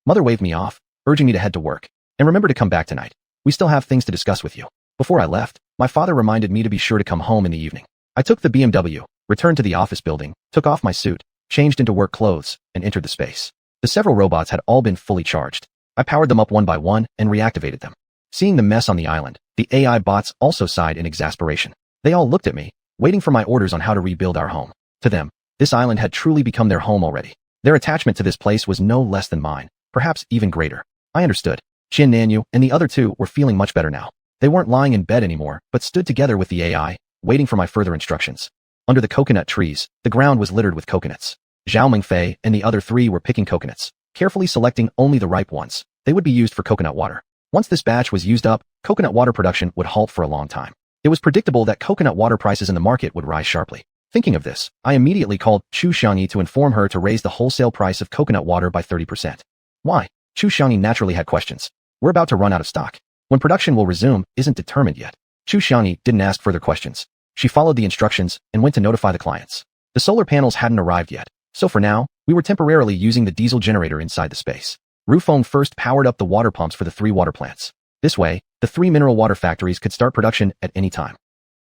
Mother waved me off, urging me to head to work. And remember to come back tonight. We still have things to discuss with you. Before I left, my father reminded me to be sure to come home in the evening. I took the BMW, returned to the office building, took off my suit, changed into work clothes, and entered the space. The several robots had all been fully charged. I powered them up one by one and reactivated them. Seeing the mess on the island, the AI bots also sighed in exasperation. They all looked at me, waiting for my orders on how to rebuild our home. To them, this island had truly become their home already. Their attachment to this place was no less than mine, perhaps even greater. I understood. Qin Nanyu and the other two were feeling much better now. They weren't lying in bed anymore, but stood together with the AI, waiting for my further instructions. Under the coconut trees, the ground was littered with coconuts. Zhao Mingfei and the other three were picking coconuts, carefully selecting only the ripe ones. They would be used for coconut water. Once this batch was used up, coconut water production would halt for a long time. It was predictable that coconut water prices in the market would rise sharply. Thinking of this, I immediately called Xiuxian to inform her to raise the wholesale price of coconut water by 30%. Why? Xiuxian naturally had questions. We're about to run out of stock. When production will resume isn't determined yet. Xiuxian didn't ask further questions. She followed the instructions and went to notify the clients. The solar panels hadn't arrived yet, so for now, we were temporarily using the diesel generator inside the space. Rufeng first powered up the water pumps for the 3 water plants. This way, the 3 mineral water factories could start production at any time.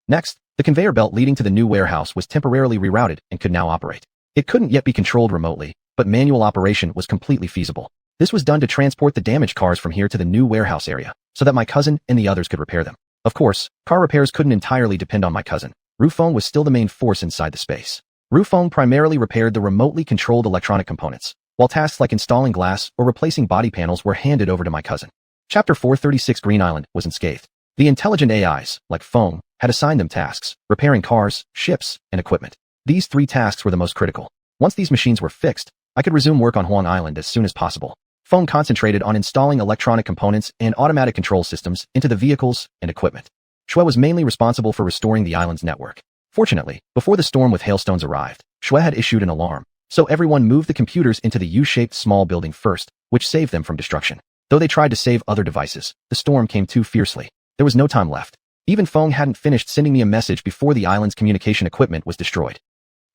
Next, the conveyor belt leading to the new warehouse was temporarily rerouted and could now operate. It couldn't yet be controlled remotely, but manual operation was completely feasible. This was done to transport the damaged cars from here to the new warehouse area, so that my cousin and the others could repair them. Of course, car repairs couldn't entirely depend on my cousin. Rufeng was still the main force inside the space. Rufeng primarily repaired the remotely controlled electronic components, while tasks like installing glass or replacing body panels were handed over to my cousin. Chapter 436 Green Island was unscathed. The intelligent AIs, like Feng, had assigned them tasks, repairing cars, ships, and equipment. These 3 tasks were the most critical. Once these machines were fixed, I could resume work on Huang Island as soon as possible. Feng concentrated on installing electronic components and automatic control systems into the vehicles and equipment. Xue was mainly responsible for restoring the island's network. Fortunately, before the storm with hailstones arrived, Xue had issued an alarm, so everyone moved the computers into the U-shaped small building first, which saved them from destruction. Though they tried to save other devices, the storm came too fiercely. There was no time left. Even Feng hadn't finished sending me a message before the island's communication equipment was destroyed.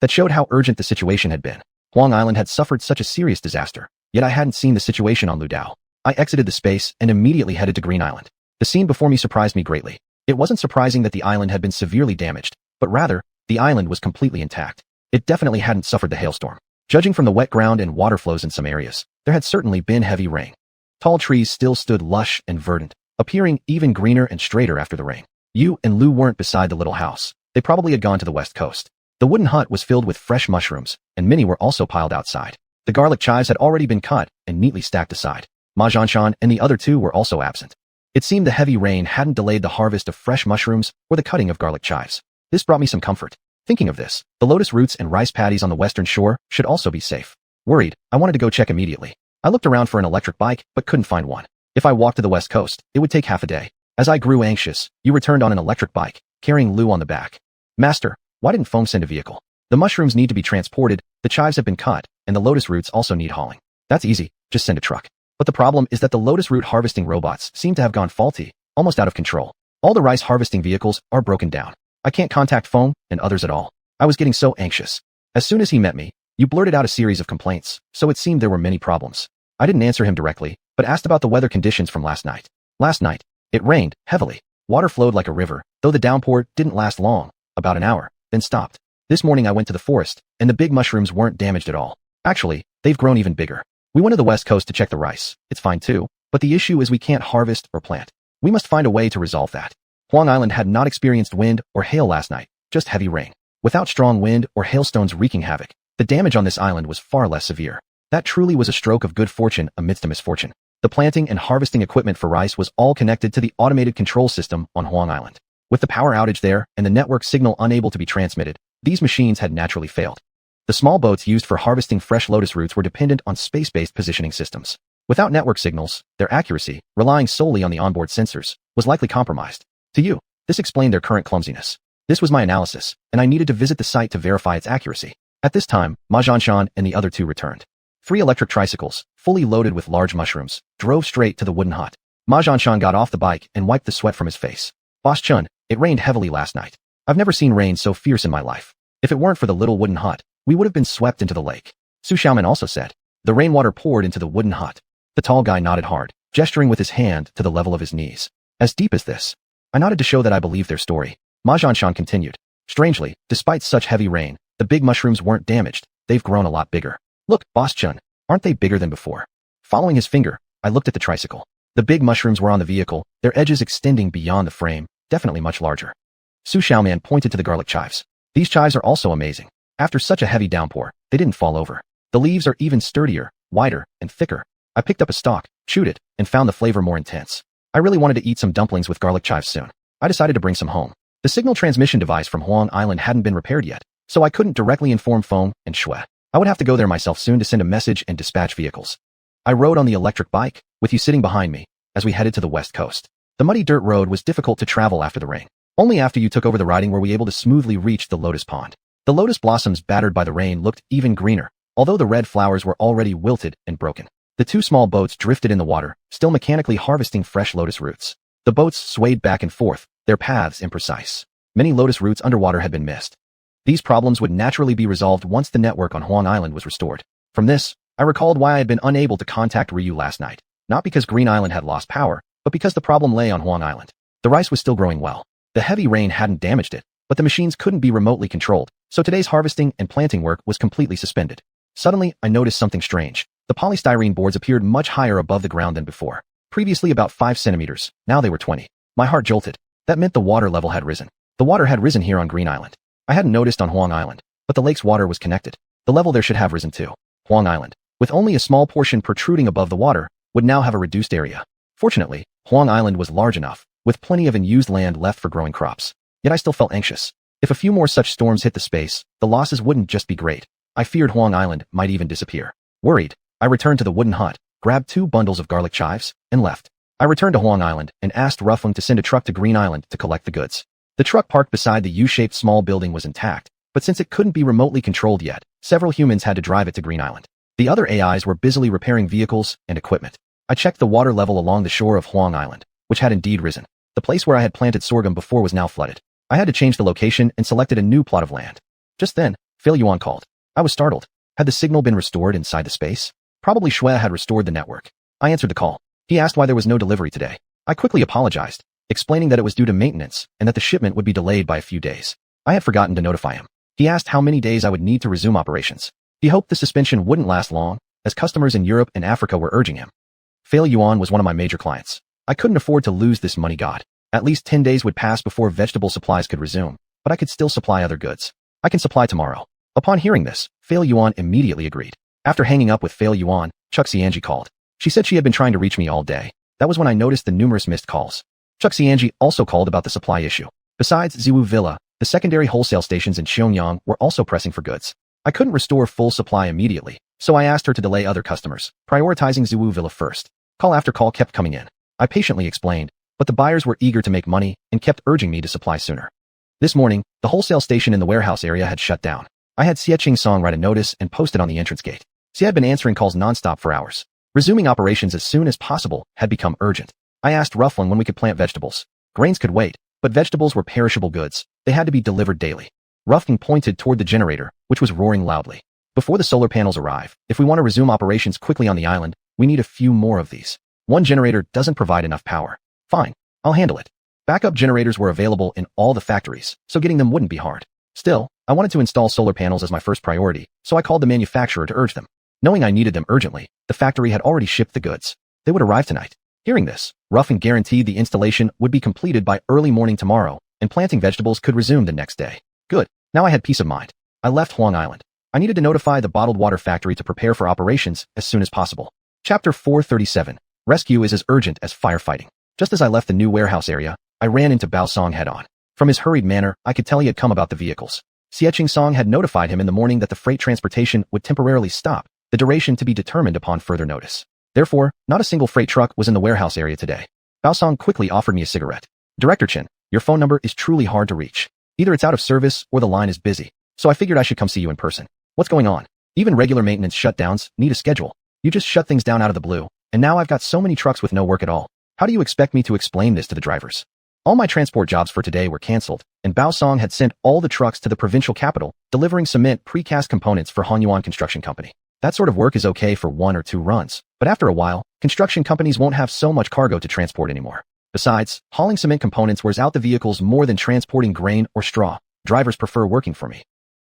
That showed how urgent the situation had been. Huang Island had suffered such a serious disaster, yet I hadn't seen the situation on Ludao. I exited the space and immediately headed to Green Island. The scene before me surprised me greatly. It wasn't surprising that the island had been severely damaged, but rather, the island was completely intact. It definitely hadn't suffered the hailstorm. Judging from the wet ground and water flows in some areas, there had certainly been heavy rain. Tall trees still stood lush and verdant, appearing even greener and straighter after the rain. Yu and Lu weren't beside the little house. They probably had gone to the west coast. The wooden hut was filled with fresh mushrooms, and many were also piled outside. The garlic chives had already been cut and neatly stacked aside. Ma Zhanshan and the other 2 were also absent. It seemed the heavy rain hadn't delayed the harvest of fresh mushrooms or the cutting of garlic chives. This brought me some comfort. Thinking of this, the lotus roots and rice paddies on the western shore should also be safe. Worried, I wanted to go check immediately. I looked around for an electric bike, but couldn't find one. If I walked to the west coast, it would take half a day. As I grew anxious, Yu returned on an electric bike, carrying Lu on the back. Master, why didn't Feng send a vehicle? The mushrooms need to be transported, the chives have been cut, and the lotus roots also need hauling. That's easy, just send a truck. But the problem is that the lotus root harvesting robots seem to have gone faulty, almost out of control. All the rice harvesting vehicles are broken down. I can't contact phone and others at all. I was getting so anxious. As soon as he met me, you blurted out a series of complaints, so it seemed there were many problems. I didn't answer him directly, but asked about the weather conditions from last night. Last night, it rained heavily. Water flowed like a river, though the downpour didn't last long, about an hour, then stopped. This morning I went to the forest, and the big mushrooms weren't damaged at all. Actually, they've grown even bigger. We went to the west coast to check the rice. It's fine too, but the issue is we can't harvest or plant. We must find a way to resolve that. Huang Island had not experienced wind or hail last night, just heavy rain. Without strong wind or hailstones wreaking havoc, the damage on this island was far less severe. That truly was a stroke of good fortune amidst a misfortune. The planting and harvesting equipment for rice was all connected to the automated control system on Huang Island. With the power outage there and the network signal unable to be transmitted, these machines had naturally failed. The small boats used for harvesting fresh lotus roots were dependent on space-based positioning systems. Without network signals, their accuracy, relying solely on the onboard sensors, was likely compromised. To you, this explained their current clumsiness. This was my analysis, and I needed to visit the site to verify its accuracy. At this time, Ma Xianshan and the other two returned. 3 electric tricycles, fully loaded with large mushrooms, drove straight to the wooden hut. Ma Xianshan got off the bike and wiped the sweat from his face. Boss Chun, it rained heavily last night. I've never seen rain so fierce in my life. If it weren't for the little wooden hut, we would have been swept into the lake. Xiuxian also said. The rainwater poured into the wooden hut. The tall guy nodded hard, gesturing with his hand to the level of his knees. As deep as this. I nodded to show that I believed their story. Ma Xianshan continued. Strangely, despite such heavy rain, the big mushrooms weren't damaged. They've grown a lot bigger. Look, Boss Chun, aren't they bigger than before? Following his finger, I looked at the tricycle. The big mushrooms were on the vehicle, their edges extending beyond the frame, definitely much larger. Su Xiaoman pointed to the garlic chives. These chives are also amazing. After such a heavy downpour, they didn't fall over. The leaves are even sturdier, wider, and thicker. I picked up a stalk, chewed it, and found the flavor more intense. I really wanted to eat some dumplings with garlic chives soon. I decided to bring some home. The signal transmission device from Huang Island hadn't been repaired yet, so I couldn't directly inform Feng and Shui. I would have to go there myself soon to send a message and dispatch vehicles. I rode on the electric bike, with you sitting behind me, as we headed to the west coast. The muddy dirt road was difficult to travel after the rain. Only after you took over the riding were we able to smoothly reach the lotus pond. The lotus blossoms battered by the rain looked even greener, although the red flowers were already wilted and broken. The 2 small boats drifted in the water, still mechanically harvesting fresh lotus roots. The boats swayed back and forth, their paths imprecise. Many lotus roots underwater had been missed. These problems would naturally be resolved once the network on Huang Island was restored. From this, I recalled why I had been unable to contact Ryu last night. Not because Green Island had lost power, but because the problem lay on Huang Island. The rice was still growing well. The heavy rain hadn't damaged it, but the machines couldn't be remotely controlled, so today's harvesting and planting work was completely suspended. Suddenly, I noticed something strange. The polystyrene boards appeared much higher above the ground than before. Previously about 5 centimeters, now they were 20. My heart jolted. That meant the water level had risen. The water had risen here on Green Island. I hadn't noticed on Huang Island, but the lake's water was connected. The level there should have risen too. Huang Island, with only a small portion protruding above the water, would now have a reduced area. Fortunately, Huang Island was large enough, with plenty of unused land left for growing crops. Yet I still felt anxious. If a few more such storms hit the space, the losses wouldn't just be great. I feared Huang Island might even disappear. Worried, I returned to the wooden hut, grabbed 2 bundles of garlic chives, and left. I returned to Huang Island and asked Ruffling to send a truck to Green Island to collect the goods. The truck parked beside the U-shaped small building was intact, but since it couldn't be remotely controlled yet, several humans had to drive it to Green Island. The other AIs were busily repairing vehicles and equipment. I checked the water level along the shore of Huang Island, which had indeed risen. The place where I had planted sorghum before was now flooded. I had to change the location and selected a new plot of land. Just then, Xiuxian called. I was startled. Had the signal been restored inside the space? Probably Shui had restored the network. I answered the call. He asked why there was no delivery today. I quickly apologized, explaining that it was due to maintenance and that the shipment would be delayed by a few days. I had forgotten to notify him. He asked how many days I would need to resume operations. He hoped the suspension wouldn't last long, as customers in Europe and Africa were urging him. Xiuxian was one of my major clients. I couldn't afford to lose this money god. At least 10 days would pass before vegetable supplies could resume, but I could still supply other goods. I can supply tomorrow. Upon hearing this, Xiuxian immediately agreed. After hanging up with Xiuxian, xiuxian called. She said she had been trying to reach me all day. That was when I noticed the numerous missed calls. xiuxian also called about the supply issue. Besides Ziwu Villa, the secondary wholesale stations in Xiangyang were also pressing for goods. I couldn't restore full supply immediately, so I asked her to delay other customers, prioritizing Ziwu Villa first. Call after call kept coming in. I patiently explained, but the buyers were eager to make money and kept urging me to supply sooner. This morning, the wholesale station in the warehouse area had shut down. I had Xie Qing Song write a notice and post it on the entrance gate. Xia had been answering calls nonstop for hours. Resuming operations as soon as possible had become urgent. I asked Rufflin when we could plant vegetables. Grains could wait, but vegetables were perishable goods. They had to be delivered daily. Rufflin pointed toward the generator, which was roaring loudly. Before the solar panels arrive, if we want to resume operations quickly on the island, we need a few more of these. One generator doesn't provide enough power. Fine, I'll handle it. Backup generators were available in all the factories, so getting them wouldn't be hard. Still, I wanted to install solar panels as my first priority, so I called the manufacturer to urge them. Knowing I needed them urgently, the factory had already shipped the goods. They would arrive tonight. Hearing this, Ruffin guaranteed the installation would be completed by early morning tomorrow, and planting vegetables could resume the next day. Good. Now I had peace of mind. I left Huang Island. I needed to notify the bottled water factory to prepare for operations as soon as possible. Chapter 437. Rescue is as urgent as firefighting. Just as I left the new warehouse area, I ran into Bao Song head-on. From his hurried manner, I could tell he had come about the vehicles. Xiuxian Song had notified him in the morning that the freight transportation would temporarily stop, the duration to be determined upon further notice. Therefore, not a single freight truck was in the warehouse area today. Bao Song quickly offered me a cigarette. Director Chen, your phone number is truly hard to reach. Either it's out of service or the line is busy, so I figured I should come see you in person. What's going on? Even regular maintenance shutdowns need a schedule. You just shut things down out of the blue, and now I've got so many trucks with no work at all. How do you expect me to explain this to the drivers? All my transport jobs for today were canceled, and Bao Song had sent all the trucks to the provincial capital, delivering cement precast components for Xuanhuan Construction Company. That sort of work is okay for 1 or 2 runs, but after a while, construction companies won't have so much cargo to transport anymore. Besides, hauling cement components wears out the vehicles more than transporting grain or straw. Drivers prefer working for me.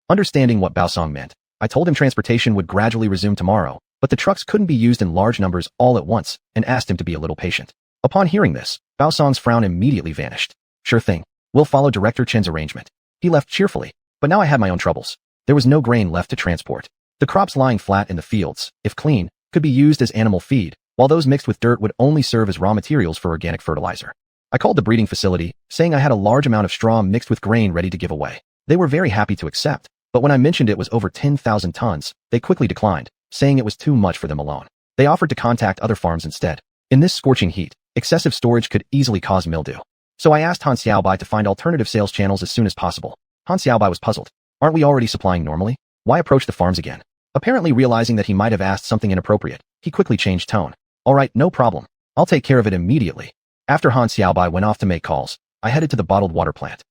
Understanding what Bao Song meant, I told him transportation would gradually resume tomorrow, but the trucks couldn't be used in large numbers all at once, and asked him to be a little patient. Upon hearing this, Bao Song's frown immediately vanished. Sure thing. We'll follow Director Chen's arrangement. He left cheerfully, but now I had my own troubles. There was no grain left to transport. The crops lying flat in the fields, if clean, could be used as animal feed, while those mixed with dirt would only serve as raw materials for organic fertilizer. I called the breeding facility, saying I had a large amount of straw mixed with grain ready to give away. They were very happy to accept, but when I mentioned it was over 10,000 tons, they quickly declined, saying it was too much for them alone. They offered to contact other farms instead. In this scorching heat, excessive storage could easily cause mildew. So I asked Han Xiaobai to find alternative sales channels as soon as possible. Han Xiaobai was puzzled. Aren't we already supplying normally? Why approach the farms again? Apparently realizing that he might have asked something inappropriate, he quickly changed tone. All right, no problem. I'll take care of it immediately. After Han Xiaobai went off to make calls, I headed to the bottled water plant.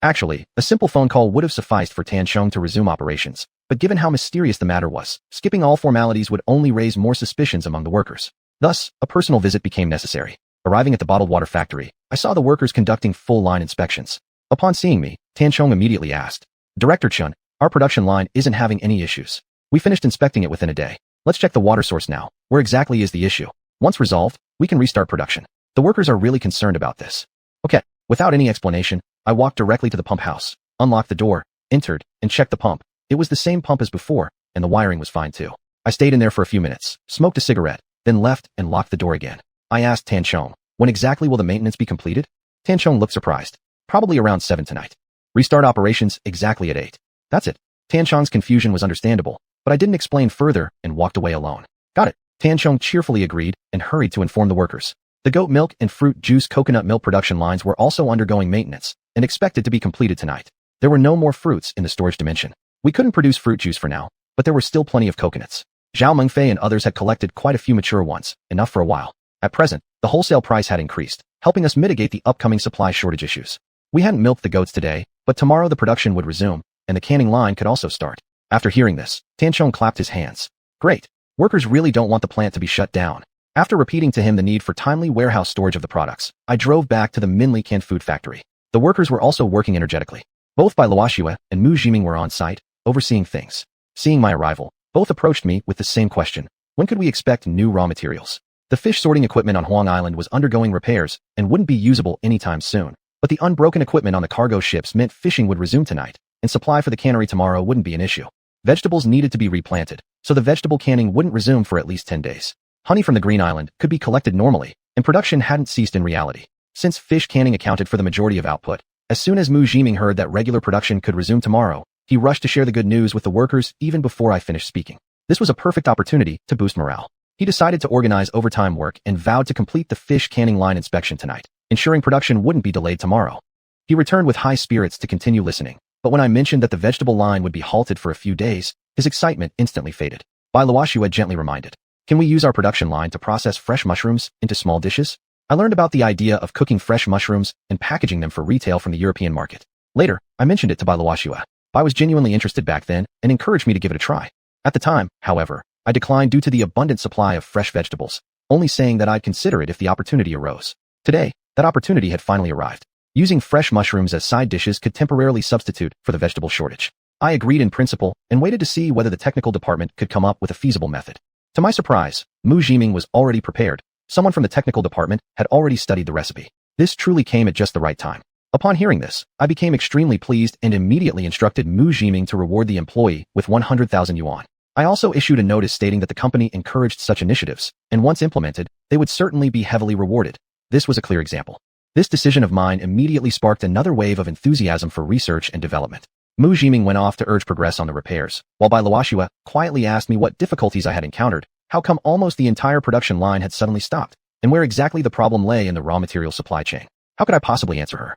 Actually, a simple phone call would have sufficed for Tan Chong to resume operations, but given how mysterious the matter was, skipping all formalities would only raise more suspicions among the workers. Thus, a personal visit became necessary. Arriving at the bottled water factory, I saw the workers conducting full line inspections. Upon seeing me, Tan Chong immediately asked, Director Chun, our production line isn't having any issues. We finished inspecting it within a day. Let's check the water source now. Where exactly is the issue? Once resolved, we can restart production. The workers are really concerned about this. Okay, without any explanation, I walked directly to the pump house, unlocked the door, entered, and checked the pump. It was the same pump as before, and the wiring was fine too. I stayed in there for a few minutes, smoked a cigarette, then left and locked the door again. I asked Tan Chong, when exactly will the maintenance be completed? Tan Chong looked surprised. Probably around 7 tonight. Restart operations exactly at 8. That's it. Tan Chong's confusion was understandable, but I didn't explain further and walked away alone. Got it. Tan Chong cheerfully agreed and hurried to inform the workers. The goat milk and fruit juice coconut milk production lines were also undergoing maintenance and expected to be completed tonight. There were no more fruits in the storage dimension. We couldn't produce fruit juice for now, but there were still plenty of coconuts. Zhao Mengfei and others had collected quite a few mature ones, enough for a while. At present, the wholesale price had increased, helping us mitigate the upcoming supply shortage issues. We hadn't milked the goats today, but tomorrow the production would resume, and the canning line could also start. After hearing this, Tan Chong clapped his hands. Great. Workers really don't want the plant to be shut down. After repeating to him the need for timely warehouse storage of the products, I drove back to the Minli canned food factory. The workers were also working energetically. Both Bai Luoxue and Mu Jiming were on site, overseeing things. Seeing my arrival, both approached me with the same question. When could we expect new raw materials? The fish sorting equipment on Huang Island was undergoing repairs and wouldn't be usable anytime soon. But the unbroken equipment on the cargo ships meant fishing would resume tonight, and supply for the cannery tomorrow wouldn't be an issue. Vegetables needed to be replanted, so the vegetable canning wouldn't resume for at least 10 days. Honey from the Green Island could be collected normally, and production hadn't ceased in reality. Since fish canning accounted for the majority of output, as soon as Mu Jiming heard that regular production could resume tomorrow, he rushed to share the good news with the workers even before I finished speaking. This was a perfect opportunity to boost morale. He decided to organize overtime work and vowed to complete the fish canning line inspection tonight, ensuring production wouldn't be delayed tomorrow. He returned with high spirits to continue listening, but when I mentioned that the vegetable line would be halted for a few days, his excitement instantly faded. Bai Luoxue gently reminded. Can we use our production line to process fresh mushrooms into small dishes? I learned about the idea of cooking fresh mushrooms and packaging them for retail from the European market. Later, I mentioned it to Bai Luoxue. Bai was genuinely interested back then and encouraged me to give it a try. At the time, however, I declined due to the abundant supply of fresh vegetables, only saying that I'd consider it if the opportunity arose. Today, that opportunity had finally arrived. Using fresh mushrooms as side dishes could temporarily substitute for the vegetable shortage. I agreed in principle and waited to see whether the technical department could come up with a feasible method. To my surprise, Mu Jiming was already prepared. Someone from the technical department had already studied the recipe. This truly came at just the right time. Upon hearing this, I became extremely pleased and immediately instructed Mu Jiming to reward the employee with 100,000 yuan. I also issued a notice stating that the company encouraged such initiatives, and once implemented, they would certainly be heavily rewarded. This was a clear example. This decision of mine immediately sparked another wave of enthusiasm for research and development. Mu Jiming went off to urge progress on the repairs, while Bai Luoxue quietly asked me what difficulties I had encountered, how come almost the entire production line had suddenly stopped, and where exactly the problem lay in the raw material supply chain. How could I possibly answer her?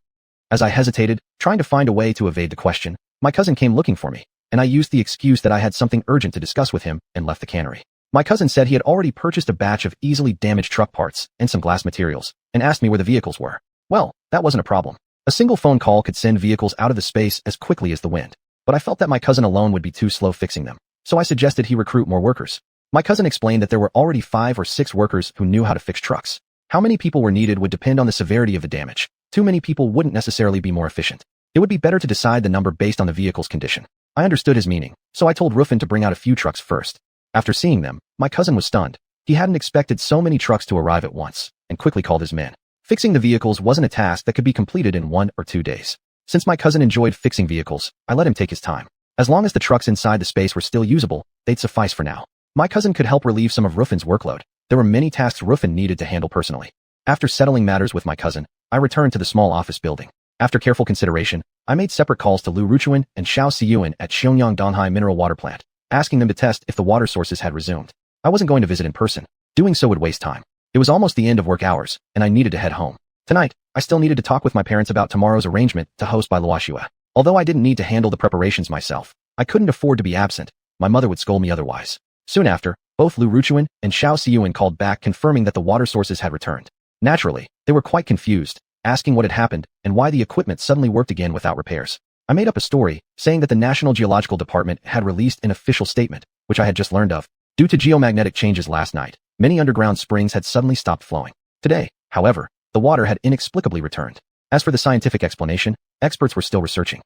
As I hesitated, trying to find a way to evade the question, my cousin came looking for me, and I used the excuse that I had something urgent to discuss with him and left the cannery. My cousin said he had already purchased a batch of easily damaged truck parts and some glass materials, and asked me where the vehicles were. Well, that wasn't a problem. A single phone call could send vehicles out of the space as quickly as the wind. But I felt that my cousin alone would be too slow fixing them, so I suggested he recruit more workers. My cousin explained that there were already 5 or 6 workers who knew how to fix trucks. How many people were needed would depend on the severity of the damage. Too many people wouldn't necessarily be more efficient. It would be better to decide the number based on the vehicle's condition. I understood his meaning, so I told Rufin to bring out a few trucks first. After seeing them, my cousin was stunned. He hadn't expected so many trucks to arrive at once, and quickly called his men. Fixing the vehicles wasn't a task that could be completed in 1 or 2 days. Since my cousin enjoyed fixing vehicles, I let him take his time. As long as the trucks inside the space were still usable, they'd suffice for now. My cousin could help relieve some of Rufin's workload. There were many tasks Rufin needed to handle personally. After settling matters with my cousin, I returned to the small office building. After careful consideration, I made separate calls to Lu Ruchuan and xiuxian at Xiangyang Donghai Mineral Water Plant, asking them to test if the water sources had resumed. I wasn't going to visit in person. Doing so would waste time. It was almost the end of work hours, and I needed to head home. Tonight, I still needed to talk with my parents about tomorrow's arrangement to host Bai Luoxue. Although I didn't need to handle the preparations myself, I couldn't afford to be absent. My mother would scold me otherwise. Soon after, both Lu Ruchuan and xiuxian called back confirming that the water sources had returned. Naturally, they were quite confused, asking what had happened and why the equipment suddenly worked again without repairs. I made up a story, saying that the National Geological Department had released an official statement, which I had just learned of. Due to geomagnetic changes last night, many underground springs had suddenly stopped flowing. Today, however, the water had inexplicably returned. As for the scientific explanation, experts were still researching.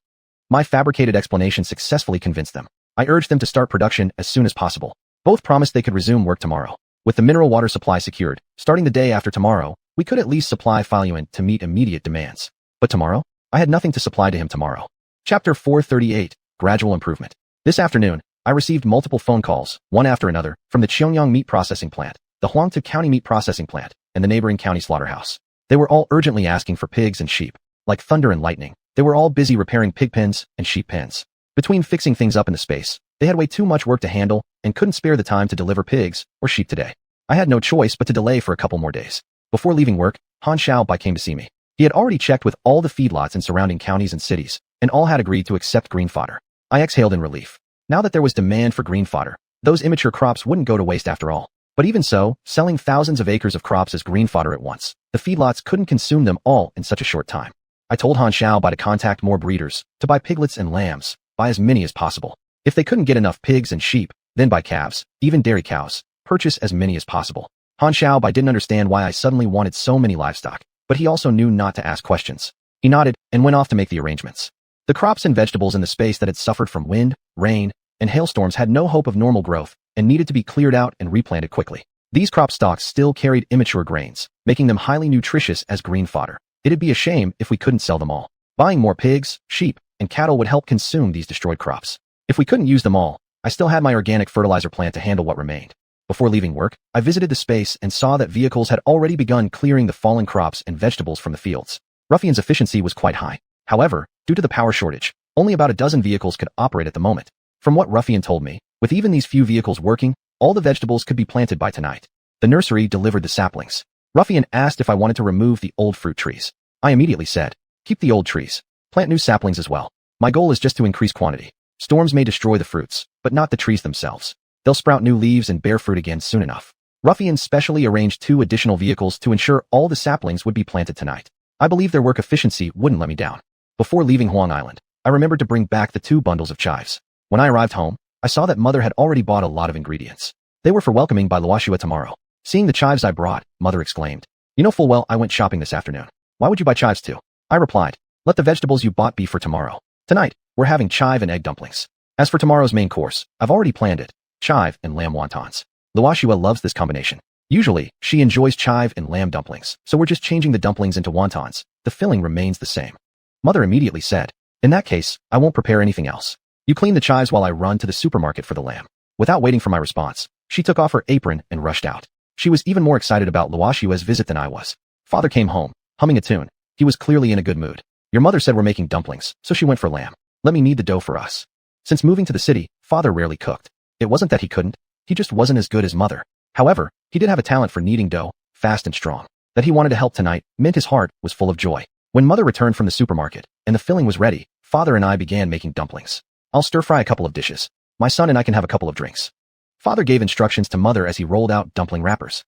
My fabricated explanation successfully convinced them. I urged them to start production as soon as possible. Both promised they could resume work tomorrow. With the mineral water supply secured, starting the day after tomorrow, we could at least supply xiuxian to meet immediate demands. But tomorrow? I had nothing to supply to him tomorrow. Chapter 438, Gradual Improvement. This afternoon, I received multiple phone calls, one after another, from the Qiangyang Meat Processing Plant, the Huangtu County Meat Processing Plant, and the neighboring county slaughterhouse. They were all urgently asking for pigs and sheep. Like thunder and lightning, they were all busy repairing pig pens and sheep pens. Between fixing things up in the space, they had way too much work to handle and couldn't spare the time to deliver pigs or sheep today. I had no choice but to delay for a couple more days. Before leaving work, Han Xiaobai came to see me. He had already checked with all the feedlots in surrounding counties and cities, and all had agreed to accept green fodder. I exhaled in relief. Now that there was demand for green fodder, those immature crops wouldn't go to waste after all. But even so, selling thousands of acres of crops as green fodder at once, the feedlots couldn't consume them all in such a short time. I told Han Xiaobai to contact more breeders, to buy piglets and lambs, buy as many as possible. If they couldn't get enough pigs and sheep, then buy calves, even dairy cows, purchase as many as possible. Han Xiaobai didn't understand why I suddenly wanted so many livestock, but he also knew not to ask questions. He nodded and went off to make the arrangements. The crops and vegetables in the space that had suffered from wind, rain, and hailstorms had no hope of normal growth and needed to be cleared out and replanted quickly. These crop stalks still carried immature grains, making them highly nutritious as green fodder. It'd be a shame if we couldn't sell them all. Buying more pigs, sheep, and cattle would help consume these destroyed crops. If we couldn't use them all, I still had my organic fertilizer plant to handle what remained. Before leaving work, I visited the space and saw that vehicles had already begun clearing the fallen crops and vegetables from the fields. Ruffian's efficiency was quite high. However, due to the power shortage, only about a dozen vehicles could operate at the moment. From what Ruffian told me, with even these few vehicles working, all the vegetables could be planted by tonight. The nursery delivered the saplings. Ruffian asked if I wanted to remove the old fruit trees. I immediately said, keep the old trees. Plant new saplings as well. My goal is just to increase quantity. Storms may destroy the fruits, but not the trees themselves. They'll sprout new leaves and bear fruit again soon enough. Ruffians specially arranged 2 additional vehicles to ensure all the saplings would be planted tonight. I believe their work efficiency wouldn't let me down. Before leaving Huang Island, I remembered to bring back the 2 bundles of chives. When I arrived home, I saw that Mother had already bought a lot of ingredients. They were for welcoming by xiuxian tomorrow. Seeing the chives I brought, Mother exclaimed, "You know full well I went shopping this afternoon. Why would you buy chives too?" I replied, "Let the vegetables you bought be for tomorrow. Tonight, we're having chive and egg dumplings. As for tomorrow's main course, I've already planned it. Chive and lamb wontons. xiuxian loves this combination. Usually, she enjoys chive and lamb dumplings, so we're just changing the dumplings into wontons. The filling remains the same." Mother immediately said, "In that case, I won't prepare anything else. You clean the chives while I run to the supermarket for the lamb." Without waiting for my response, she took off her apron and rushed out. She was even more excited about xiuxian's visit than I was. Father came home, humming a tune. He was clearly in a good mood. "Your mother said we're making dumplings, so she went for lamb. Let me knead the dough for us." Since moving to the city, Father rarely cooked. It wasn't that he couldn't, he just wasn't as good as Mother. However, he did have a talent for kneading dough, fast and strong. That he wanted to help tonight meant his heart was full of joy. When Mother returned from the supermarket and the filling was ready, Father and I began making dumplings. "I'll stir-fry a couple of dishes. My son and I can have a couple of drinks." Father gave instructions to Mother as he rolled out dumpling wrappers.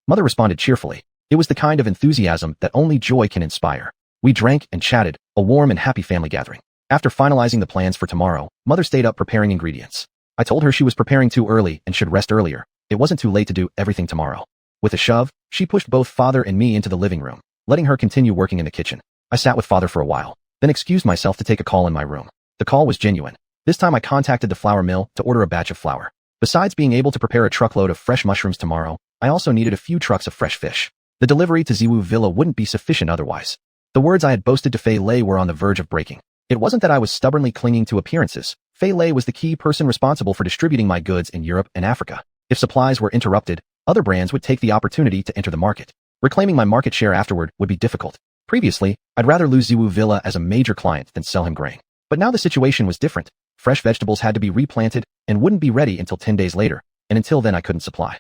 Mother responded cheerfully. It was the kind of enthusiasm that only joy can inspire. We drank and chatted, a warm and happy family gathering. After finalizing the plans for tomorrow, Mother stayed up preparing ingredients. I told her she was preparing too early and should rest earlier. It wasn't too late to do everything tomorrow. With a shove, she pushed both Father and me into the living room, letting her continue working in the kitchen. I sat with Father for a while, then excused myself to take a call in my room. The call was genuine. This time I contacted the flour mill to order a batch of flour. Besides being able to prepare a truckload of fresh mushrooms tomorrow, I also needed a few trucks of fresh fish. The delivery to Ziwu Villa wouldn't be sufficient otherwise. The words I had boasted to Fei Lei were on the verge of breaking. It wasn't that I was stubbornly clinging to appearances. Fei Lei was the key person responsible for distributing my goods in Europe and Africa. If supplies were interrupted, other brands would take the opportunity to enter the market. Reclaiming my market share afterward would be difficult. Previously, I'd rather lose Ziwu Villa as a major client than sell him grain. But now the situation was different. Fresh vegetables had to be replanted and wouldn't be ready until 10 days later, and until then I couldn't supply.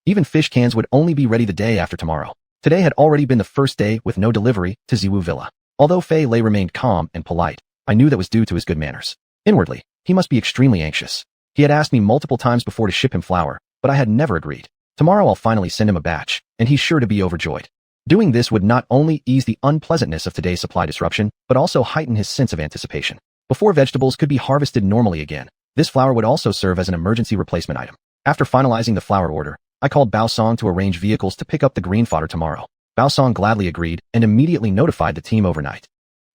Even fish cans would only be ready the day after tomorrow. Today had already been the first day with no delivery to Ziwu Villa. Although Fei Lei remained calm and polite, I knew that was due to his good manners. Inwardly, he must be extremely anxious. He had asked me multiple times before to ship him flour, but I had never agreed. Tomorrow I'll finally send him a batch, and he's sure to be overjoyed. Doing this would not only ease the unpleasantness of today's supply disruption, but also heighten his sense of anticipation. Before vegetables could be harvested normally again, this flour would also serve as an emergency replacement item. After finalizing the flour order, I called Bao Song to arrange vehicles to pick up the green fodder tomorrow. Bao Song gladly agreed and immediately notified the team overnight.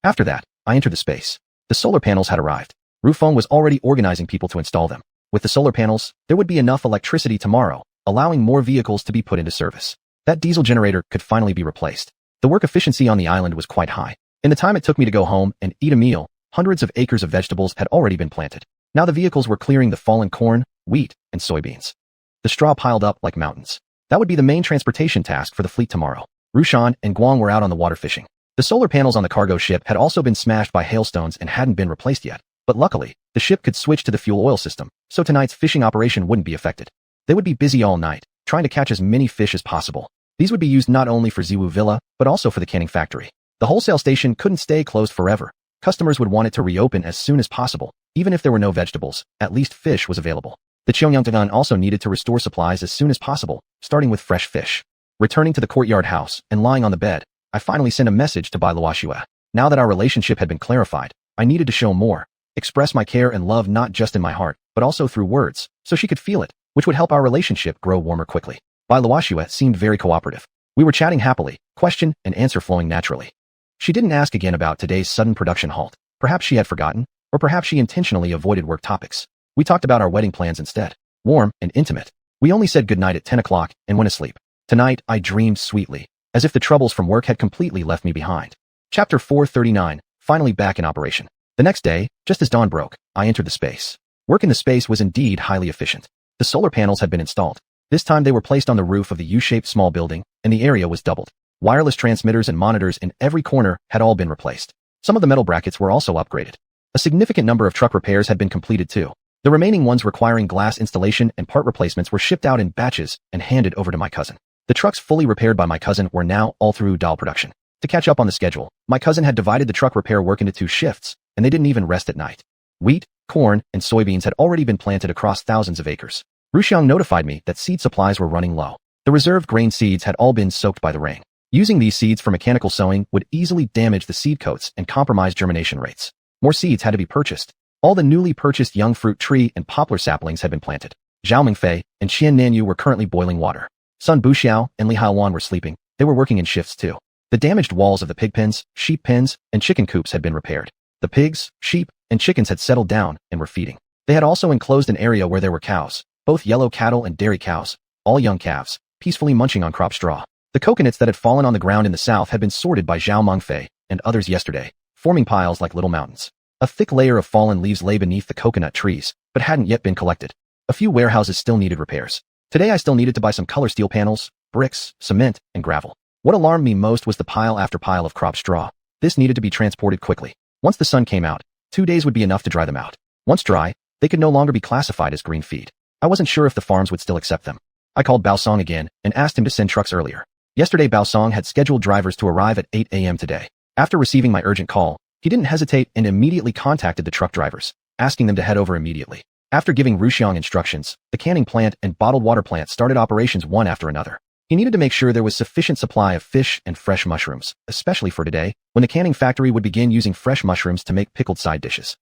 After that, I entered the space. The solar panels had arrived. Rufeng was already organizing people to install them. With the solar panels, there would be enough electricity tomorrow, allowing more vehicles to be put into service. That diesel generator could finally be replaced. The work efficiency on the island was quite high. In the time it took me to go home and eat a meal, hundreds of acres of vegetables had already been planted. Now the vehicles were clearing the fallen corn, wheat, and soybeans. The straw piled up like mountains. That would be the main transportation task for the fleet tomorrow. Rushan and Guang were out on the water fishing. The solar panels on the cargo ship had also been smashed by hailstones and hadn't been replaced yet. But luckily, the ship could switch to the fuel oil system, so tonight's fishing operation wouldn't be affected. They would be busy all night, trying to catch as many fish as possible. These would be used not only for Ziwu Villa, but also for the canning factory. The wholesale station couldn't stay closed forever. Customers would want it to reopen as soon as possible. Even if there were no vegetables, at least fish was available. The xiuxian also needed to restore supplies as soon as possible, starting with fresh fish. Returning to the courtyard house and lying on the bed, I finally sent a message to Bai xiuxian. Now that our relationship had been clarified, I needed to show more. Express my care and love not just in my heart, but also through words, so she could feel it, which would help our relationship grow warmer quickly. Bai xiuxian seemed very cooperative. We were chatting happily, question and answer flowing naturally. She didn't ask again about today's sudden production halt. Perhaps she had forgotten, or perhaps she intentionally avoided work topics. We talked about our wedding plans instead. Warm and intimate. We only said goodnight at 10 o'clock and went asleep. Tonight, I dreamed sweetly, as if the troubles from work had completely left me behind. Chapter 439, finally back in operation. The next day, just as dawn broke, I entered the space. Work in the space was indeed highly efficient. The solar panels had been installed. This time they were placed on the roof of the U-shaped small building, and the area was doubled. Wireless transmitters and monitors in every corner had all been replaced. Some of the metal brackets were also upgraded. A significant number of truck repairs had been completed too. The remaining ones requiring glass installation and part replacements were shipped out in batches and handed over to my cousin. The trucks fully repaired by my cousin were now all through doll production. To catch up on the schedule, my cousin had divided the truck repair work into 2 shifts, and they didn't even rest at night. Wheat, corn, and soybeans had already been planted across thousands of acres. Ruxiang notified me that seed supplies were running low. The reserved grain seeds had all been soaked by the rain. Using these seeds for mechanical sowing would easily damage the seed coats and compromise germination rates. More seeds had to be purchased. All the newly purchased young fruit tree and poplar saplings had been planted. Zhao Mingfei and Xian Nanyu were currently boiling water. Sun Buxiao and Li Haowan were sleeping. They were working in shifts too. The damaged walls of the pig pens, sheep pens, and chicken coops had been repaired. The pigs, sheep, and chickens had settled down and were feeding. They had also enclosed an area where there were cows, both yellow cattle and dairy cows, all young calves, peacefully munching on crop straw. The coconuts that had fallen on the ground in the south had been sorted by Zhao Mengfei and others yesterday, forming piles like little mountains. A thick layer of fallen leaves lay beneath the coconut trees, but hadn't yet been collected. A few warehouses still needed repairs. Today I still needed to buy some color steel panels, bricks, cement, and gravel. What alarmed me most was the pile after pile of crop straw. This needed to be transported quickly. Once the sun came out, 2 days would be enough to dry them out. Once dry, they could no longer be classified as green feed. I wasn't sure if the farms would still accept them. I called Baosong again and asked him to send trucks earlier. Yesterday Baosong had scheduled drivers to arrive at 8 a.m. today. After receiving my urgent call, he didn't hesitate and immediately contacted the truck drivers, asking them to head over immediately. After giving Ruxiang instructions, the canning plant and bottled water plant started operations one after another. He needed to make sure there was sufficient supply of fish and fresh mushrooms, especially for today, when the canning factory would begin using fresh mushrooms to make pickled side dishes.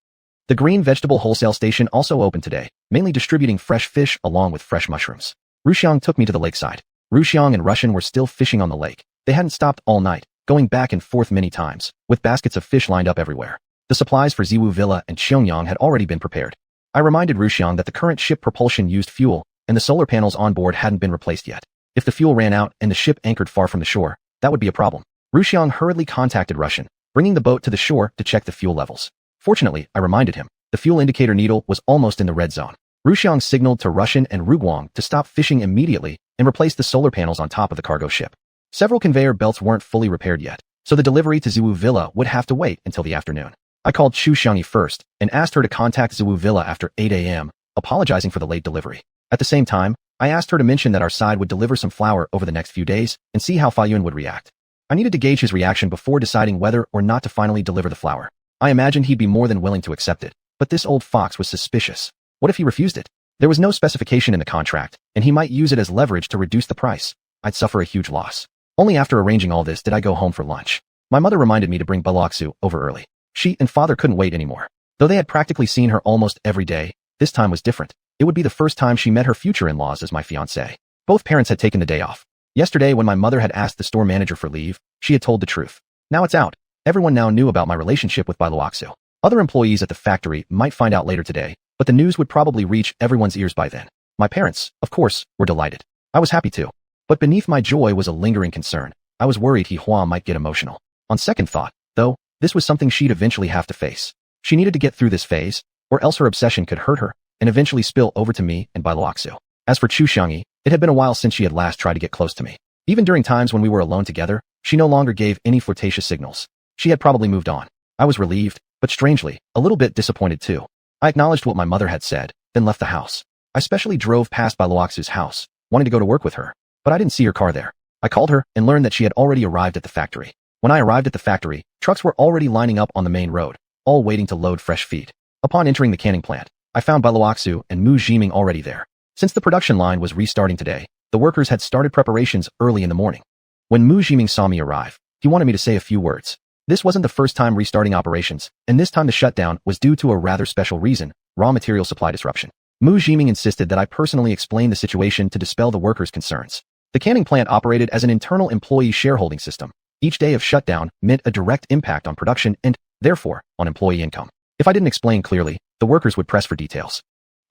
The green vegetable wholesale station also opened today, mainly distributing fresh fish along with fresh mushrooms. Ruxiang took me to the lakeside. Ruxiang and Russian were still fishing on the lake. They hadn't stopped all night, going back and forth many times, with baskets of fish lined up everywhere. The supplies for Ziwu Villa and Xianxia had already been prepared. I reminded Ruxiang that the current ship propulsion used fuel, and the solar panels on board hadn't been replaced yet. If the fuel ran out and the ship anchored far from the shore, that would be a problem. Ruxiang hurriedly contacted Russian, bringing the boat to the shore to check the fuel levels. Fortunately, I reminded him, the fuel indicator needle was almost in the red zone. Ruxiang signaled to Russian and Ruguang to stop fishing immediately and replace the solar panels on top of the cargo ship. Several conveyor belts weren't fully repaired yet, so the delivery to Ziwu Villa would have to wait until the afternoon. I called xiuxian first and asked her to contact Ziwu Villa after 8 a.m., apologizing for the late delivery. At the same time, I asked her to mention that our side would deliver some flour over the next few days and see how Faiyun would react. I needed to gauge his reaction before deciding whether or not to finally deliver the flour. I imagined he'd be more than willing to accept it, but this old fox was suspicious. What if he refused it? There was no specification in the contract, and he might use it as leverage to reduce the price. I'd suffer a huge loss. Only after arranging all this did I go home for lunch. My mother reminded me to bring Balaxu over early. She and father couldn't wait anymore. Though they had practically seen her almost every day, this time was different. It would be the first time she met her future in-laws as my fiancé. Both parents had taken the day off. Yesterday, when my mother had asked the store manager for leave, she had told the truth. Now it's out. Everyone now knew about my relationship with Balaxu. Other employees at the factory might find out later today, but the news would probably reach everyone's ears by then. My parents, of course, were delighted. I was happy too. But beneath my joy was a lingering concern. I was worried Hua might get emotional. On second thought, though, this was something she'd eventually have to face. She needed to get through this phase, or else her obsession could hurt her and eventually spill over to me and Balaxu. As for Xiuxian, it had been a while since she had last tried to get close to me. Even during times when we were alone together, she no longer gave any flirtatious signals. She had probably moved on. I was relieved, but strangely, a little bit disappointed too. I acknowledged what my mother had said, then left the house. I specially drove past Balaxu's house, wanting to go to work with her, but I didn't see her car there. I called her and learned that she had already arrived at the factory. When I arrived at the factory, trucks were already lining up on the main road, all waiting to load fresh feed. Upon entering the canning plant, I found Balaxu and Mu Jiming already there. Since the production line was restarting today, the workers had started preparations early in the morning. When Mu Jiming saw me arrive, he wanted me to say a few words. This wasn't the first time restarting operations, and this time the shutdown was due to a rather special reason, raw material supply disruption. Mu Jiming insisted that I personally explain the situation to dispel the workers' concerns. The canning plant operated as an internal employee shareholding system. Each day of shutdown meant a direct impact on production and, therefore, on employee income. If I didn't explain clearly, the workers would press for details.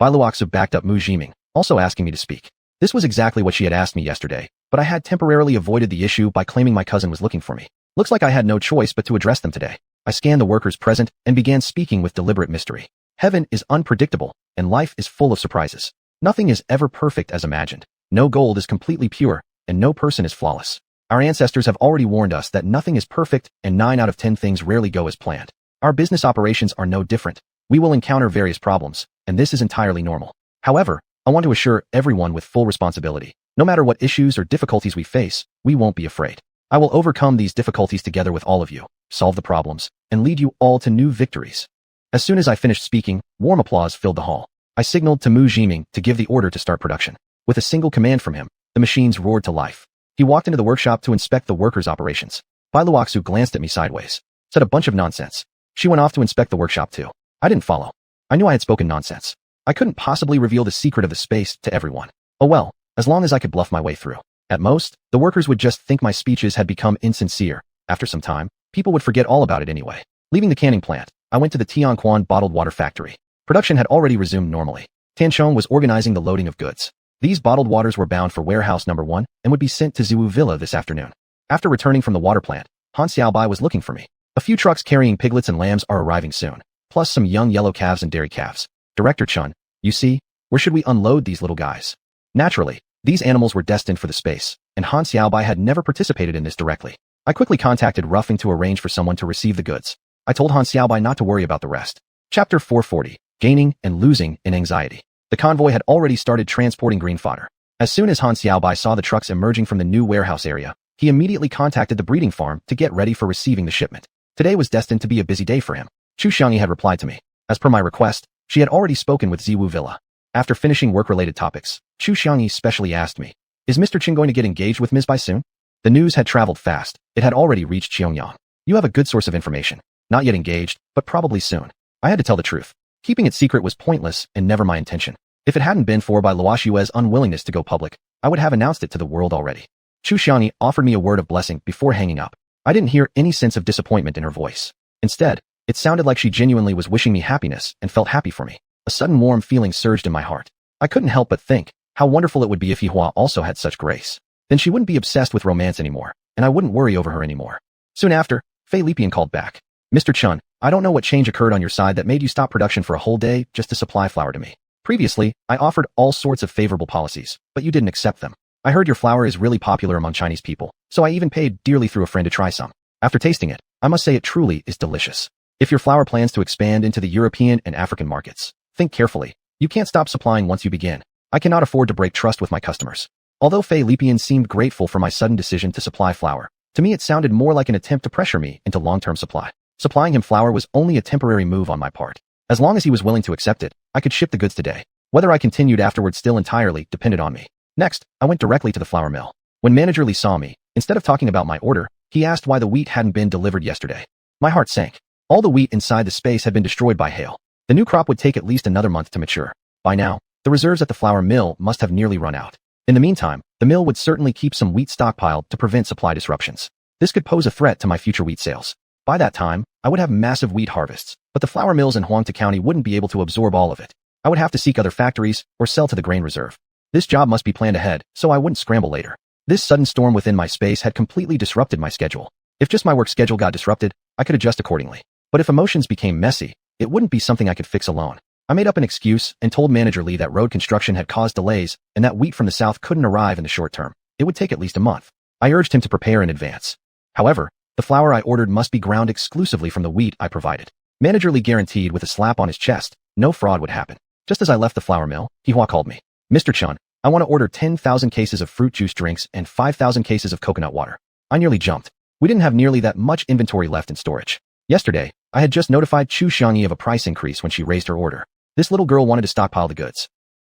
Balaxu backed up Mu Jiming, also asking me to speak. This was exactly what she had asked me yesterday, but I had temporarily avoided the issue by claiming my cousin was looking for me. Looks like I had no choice but to address them today. I scanned the workers present and began speaking with deliberate mystery. Heaven is unpredictable, and life is full of surprises. Nothing is ever perfect as imagined. No gold is completely pure, and no person is flawless. Our ancestors have already warned us that nothing is perfect, and 9 out of 10 things rarely go as planned. Our business operations are no different. We will encounter various problems, and this is entirely normal. However, I want to assure everyone with full responsibility, no matter what issues or difficulties we face, we won't be afraid. I will overcome these difficulties together with all of you, solve the problems, and lead you all to new victories. As soon as I finished speaking, warm applause filled the hall. I signaled to Mu Jiming to give the order to start production. With a single command from him, the machines roared to life. He walked into the workshop to inspect the workers' operations. Bai Luoxu glanced at me sideways, said a bunch of nonsense. She went off to inspect the workshop too. I didn't follow. I knew I had spoken nonsense. I couldn't possibly reveal the secret of the space to everyone. Oh well, as long as I could bluff my way through. At most, the workers would just think my speeches had become insincere. After some time, people would forget all about it anyway. Leaving the canning plant, I went to the Tianquan bottled water factory. Production had already resumed normally. Tianchong was organizing the loading of goods. These bottled waters were bound for warehouse number 1 and would be sent to Ziwu Villa this afternoon. After returning from the water plant, Han Xiaobai was looking for me. A few trucks carrying piglets and lambs are arriving soon, plus some young yellow calves and dairy calves. Director Chun, you see, where should we unload these little guys? Naturally, these animals were destined for the space, and Han Xiaobai had never participated in this directly. I quickly contacted Ruffing to arrange for someone to receive the goods. I told Han Xiaobai not to worry about the rest. Chapter 440, Gaining and Losing in Anxiety. The convoy had already started transporting green fodder. As soon as Han Xiaobai saw the trucks emerging from the new warehouse area, he immediately contacted the breeding farm to get ready for receiving the shipment. Today was destined to be a busy day for him. Xiuxian had replied to me. As per my request, she had already spoken with Ziwu Villa. After finishing work-related topics, Xiuxian specially asked me, is Mr. Qin going to get engaged with Ms. Bai soon? The news had traveled fast. It had already reached Xiangyang. You have a good source of information. Not yet engaged, but probably soon. I had to tell the truth. Keeping it secret was pointless and never my intention. If it hadn't been for Bai Luoxu's unwillingness to go public, I would have announced it to the world already. Xiuxian offered me a word of blessing before hanging up. I didn't hear any sense of disappointment in her voice. Instead, it sounded like she genuinely was wishing me happiness and felt happy for me. A sudden warm feeling surged in my heart. I couldn't help but think how wonderful it would be if Yihua also had such grace. Then she wouldn't be obsessed with romance anymore, and I wouldn't worry over her anymore. Soon after, Fei Lipian called back. Mr. Chun, I don't know what change occurred on your side that made you stop production for a whole day just to supply flour to me. Previously, I offered all sorts of favorable policies, but you didn't accept them. I heard your flour is really popular among Chinese people, so I even paid dearly through a friend to try some. After tasting it, I must say it truly is delicious. If your flour plans to expand into the European and African markets, think carefully. You can't stop supplying once you begin. I cannot afford to break trust with my customers. Although Fei Lipian seemed grateful for my sudden decision to supply flour, to me it sounded more like an attempt to pressure me into long-term supply. Supplying him flour was only a temporary move on my part. As long as he was willing to accept it, I could ship the goods today. Whether I continued afterward still entirely depended on me. Next, I went directly to the flour mill. When Manager Li saw me, instead of talking about my order, he asked why the wheat hadn't been delivered yesterday. My heart sank. All the wheat inside the space had been destroyed by hail. The new crop would take at least another month to mature. By now, the reserves at the flour mill must have nearly run out. In the meantime, the mill would certainly keep some wheat stockpiled to prevent supply disruptions. This could pose a threat to my future wheat sales. By that time, I would have massive wheat harvests, but the flour mills in Huangta County wouldn't be able to absorb all of it. I would have to seek other factories or sell to the grain reserve. This job must be planned ahead, so I wouldn't scramble later. This sudden storm within my space had completely disrupted my schedule. If just my work schedule got disrupted, I could adjust accordingly. But if emotions became messy, it wouldn't be something I could fix alone. I made up an excuse and told Manager Li that road construction had caused delays and that wheat from the south couldn't arrive in the short term. It would take at least a month. I urged him to prepare in advance. However, the flour I ordered must be ground exclusively from the wheat I provided. Manager Li guaranteed with a slap on his chest, no fraud would happen. Just as I left the flour mill, Yihua called me. Mr. Chun, I want to order 10,000 cases of fruit juice drinks and 5,000 cases of coconut water. I nearly jumped. We didn't have nearly that much inventory left in storage. Yesterday, I had just notified Xiuxian of a price increase when she raised her order. This little girl wanted to stockpile the goods.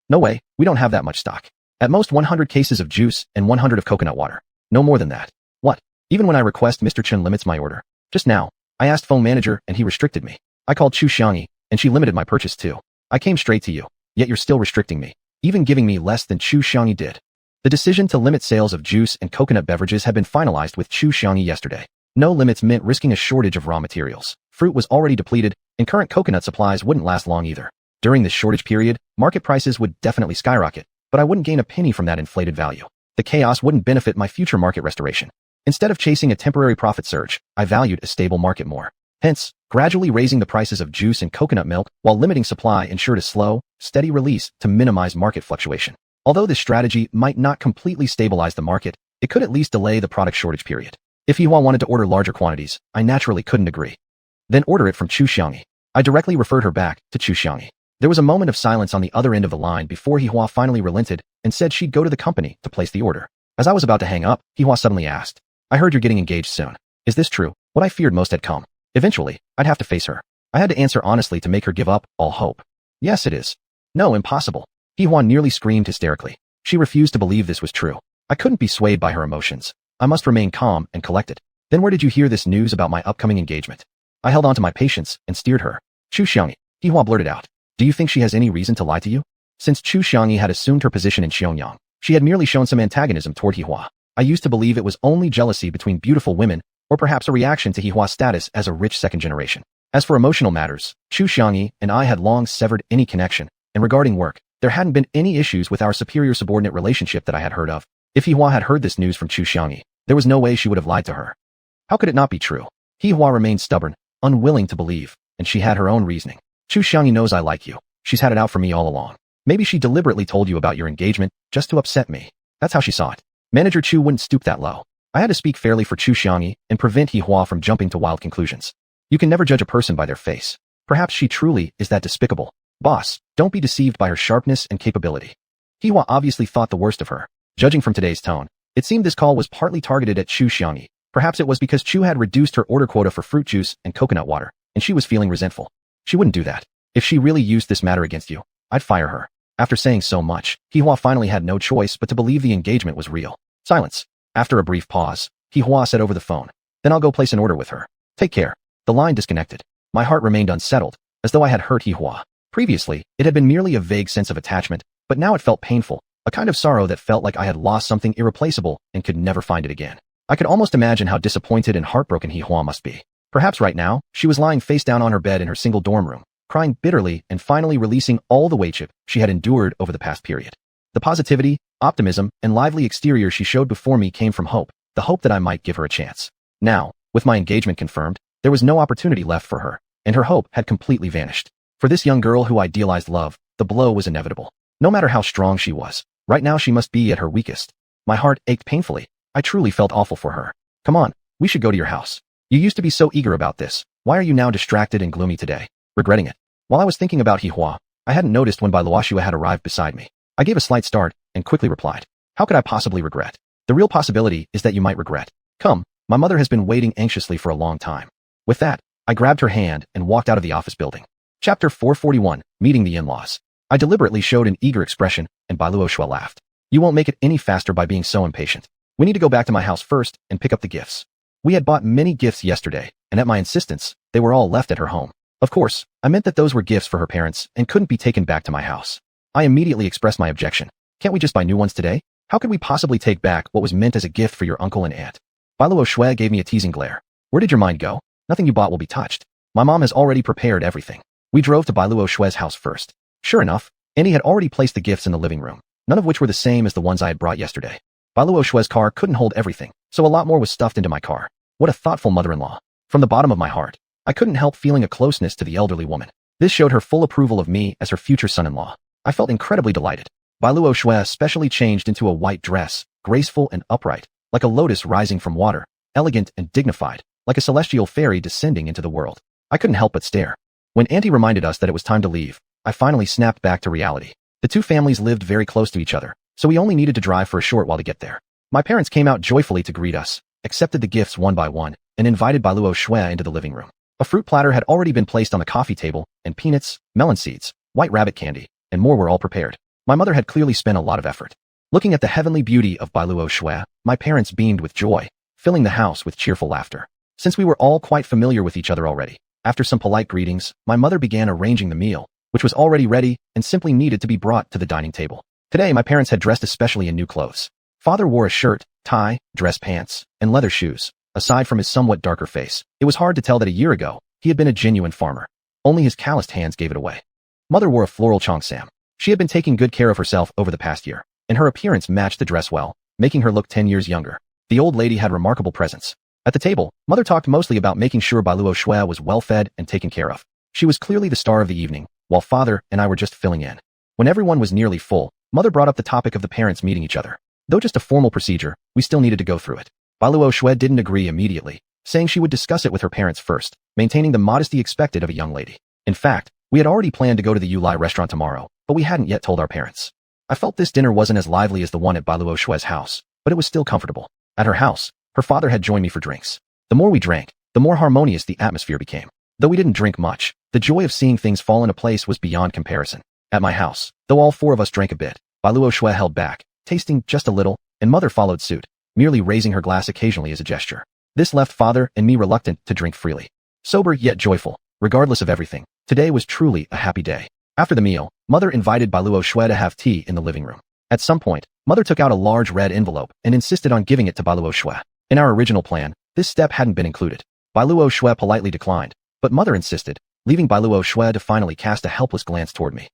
No way, we don't have that much stock. At most 100 cases of juice and 100 of coconut water. No more than that. What? Even when I request Mr. Chen limits my order. Just now, I asked phone manager and he restricted me. I called Xiuxian and she limited my purchase too. I came straight to you, yet you're still restricting me, even giving me less than Xiuxian did. The decision to limit sales of juice and coconut beverages had been finalized with Xiuxian yesterday. No limits meant risking a shortage of raw materials. Fruit was already depleted, and current coconut supplies wouldn't last long either. During this shortage period, market prices would definitely skyrocket, but I wouldn't gain a penny from that inflated value. The chaos wouldn't benefit my future market restoration. Instead of chasing a temporary profit surge, I valued a stable market more. Hence, gradually raising the prices of juice and coconut milk while limiting supply ensured a slow, steady release to minimize market fluctuation. Although this strategy might not completely stabilize the market, it could at least delay the product shortage period. If Yihua wanted to order larger quantities, I naturally couldn't agree. Then order it from Xiuxian. I directly referred her back to Xiuxian. There was a moment of silence on the other end of the line before Yihua finally relented and said she'd go to the company to place the order. As I was about to hang up, Yihua suddenly asked, I heard you're getting engaged soon. Is this true? What I feared most had come. Eventually, I'd have to face her. I had to answer honestly to make her give up all hope. Yes, it is. No, impossible. Hihua nearly screamed hysterically. She refused to believe this was true. I couldn't be swayed by her emotions. I must remain calm and collected. Then where did you hear this news about my upcoming engagement? I held on to my patience and steered her. Xiuxian, Hihua blurted out. Do you think she has any reason to lie to you? Since Xiuxian had assumed her position in Xianxia, she had merely shown some antagonism toward Hihua. I used to believe it was only jealousy between beautiful women, or perhaps a reaction to Hihua's status as a rich second generation. As for emotional matters, Xiuxian and I had long severed any connection, and regarding work, there hadn't been any issues with our superior-subordinate relationship that I had heard of. If Hihua had heard this news from Xiuxian, there was no way she would have lied to her. How could it not be true? Hihua remained stubborn, unwilling to believe, and she had her own reasoning. Xiuxian knows I like you. She's had it out for me all along. Maybe she deliberately told you about your engagement, just to upset me. That's how she saw it. Manager Chu wouldn't stoop that low. I had to speak fairly for Xiuxian and prevent Hihua from jumping to wild conclusions. You can never judge a person by their face. Perhaps she truly is that despicable. Boss, don't be deceived by her sharpness and capability. Hihua obviously thought the worst of her. Judging from today's tone, it seemed this call was partly targeted at Xiuxian. Perhaps it was because Chu had reduced her order quota for fruit juice and coconut water, and she was feeling resentful. She wouldn't do that. If she really used this matter against you, I'd fire her. After saying so much, Hihua finally had no choice but to believe the engagement was real. Silence. After a brief pause, Hihua said over the phone, then I'll go place an order with her. Take care. The line disconnected. My heart remained unsettled, as though I had hurt Hihua. Previously, it had been merely a vague sense of attachment, but now it felt painful, a kind of sorrow that felt like I had lost something irreplaceable and could never find it again. I could almost imagine how disappointed and heartbroken Hihua must be. Perhaps right now, she was lying face down on her bed in her single dorm room, crying bitterly and finally releasing all the weight she had endured over the past period. The positivity, optimism, and lively exterior she showed before me came from hope, the hope that I might give her a chance. Now, with my engagement confirmed, there was no opportunity left for her, and her hope had completely vanished. For this young girl who idealized love, the blow was inevitable. No matter how strong she was, right now she must be at her weakest. My heart ached painfully. I truly felt awful for her. Come on, we should go to your house. You used to be so eager about this. Why are you now distracted and gloomy today? Regretting it. While I was thinking about Hihua, I hadn't noticed when Bailuoxue had arrived beside me. I gave a slight start and quickly replied. How could I possibly regret? The real possibility is that you might regret. Come, my mother has been waiting anxiously for a long time. With that, I grabbed her hand and walked out of the office building. Chapter 441, Meeting the In-Laws. I deliberately showed an eager expression, and Bailuoxue laughed. You won't make it any faster by being so impatient. We need to go back to my house first and pick up the gifts. We had bought many gifts yesterday, and at my insistence, they were all left at her home. Of course, I meant that those were gifts for her parents and couldn't be taken back to my house. I immediately expressed my objection. Can't we just buy new ones today? How could we possibly take back what was meant as a gift for your uncle and aunt? Bailuoxue gave me a teasing glare. Where did your mind go? Nothing you bought will be touched. My mom has already prepared everything. We drove to Bailuoxue's house first. Sure enough, Annie had already placed the gifts in the living room, none of which were the same as the ones I had brought yesterday. Bailuoxue's car couldn't hold everything, so a lot more was stuffed into my car. What a thoughtful mother-in-law. From the bottom of my heart, I couldn't help feeling a closeness to the elderly woman. This showed her full approval of me as her future son-in-law. I felt incredibly delighted. Bailuoxue especially changed into a white dress, graceful and upright, like a lotus rising from water, elegant and dignified, like a celestial fairy descending into the world. I couldn't help but stare. When Auntie reminded us that it was time to leave, I finally snapped back to reality. The two families lived very close to each other, so we only needed to drive for a short while to get there. My parents came out joyfully to greet us, accepted the gifts one by one, and invited Bailuoxue into the living room. A fruit platter had already been placed on the coffee table, and peanuts, melon seeds, white rabbit candy, and more were all prepared. My mother had clearly spent a lot of effort. Looking at the heavenly beauty of Bailuoxue, my parents beamed with joy, filling the house with cheerful laughter. Since we were all quite familiar with each other already, after some polite greetings, my mother began arranging the meal, which was already ready and simply needed to be brought to the dining table. Today, my parents had dressed especially in new clothes. Father wore a shirt, tie, dress pants, and leather shoes. Aside from his somewhat darker face, it was hard to tell that a year ago, he had been a genuine farmer. Only his calloused hands gave it away. Mother wore a floral xiangsam. She had been taking good care of herself over the past year, and her appearance matched the dress well, making her look 10 years younger. The old lady had remarkable presence. At the table, Mother talked mostly about making sure Bailuoxue was well fed and taken care of. She was clearly the star of the evening, while Father and I were just filling in. When everyone was nearly full, Mother brought up the topic of the parents meeting each other. Though just a formal procedure, we still needed to go through it. Bailuoxue didn't agree immediately, saying she would discuss it with her parents first, maintaining the modesty expected of a young lady. In fact, we had already planned to go to the Yulai restaurant tomorrow, but we hadn't yet told our parents. I felt this dinner wasn't as lively as the one at Bailuoxue's house, but it was still comfortable. At her house, her father had joined me for drinks. The more we drank, the more harmonious the atmosphere became. Though we didn't drink much, the joy of seeing things fall into place was beyond comparison. At my house, though all four of us drank a bit, Bailuo Shui held back, tasting just a little, and mother followed suit, merely raising her glass occasionally as a gesture. This left father and me reluctant to drink freely. Sober yet joyful, regardless of everything, today was truly a happy day. After the meal, mother invited Bailuo Shui to have tea in the living room. At some point, mother took out a large red envelope and insisted on giving it to Bailuo Shui. In our original plan, this step hadn't been included. Bailuo Shui politely declined, but mother insisted, leaving Bailuo Shui to finally cast a helpless glance toward me.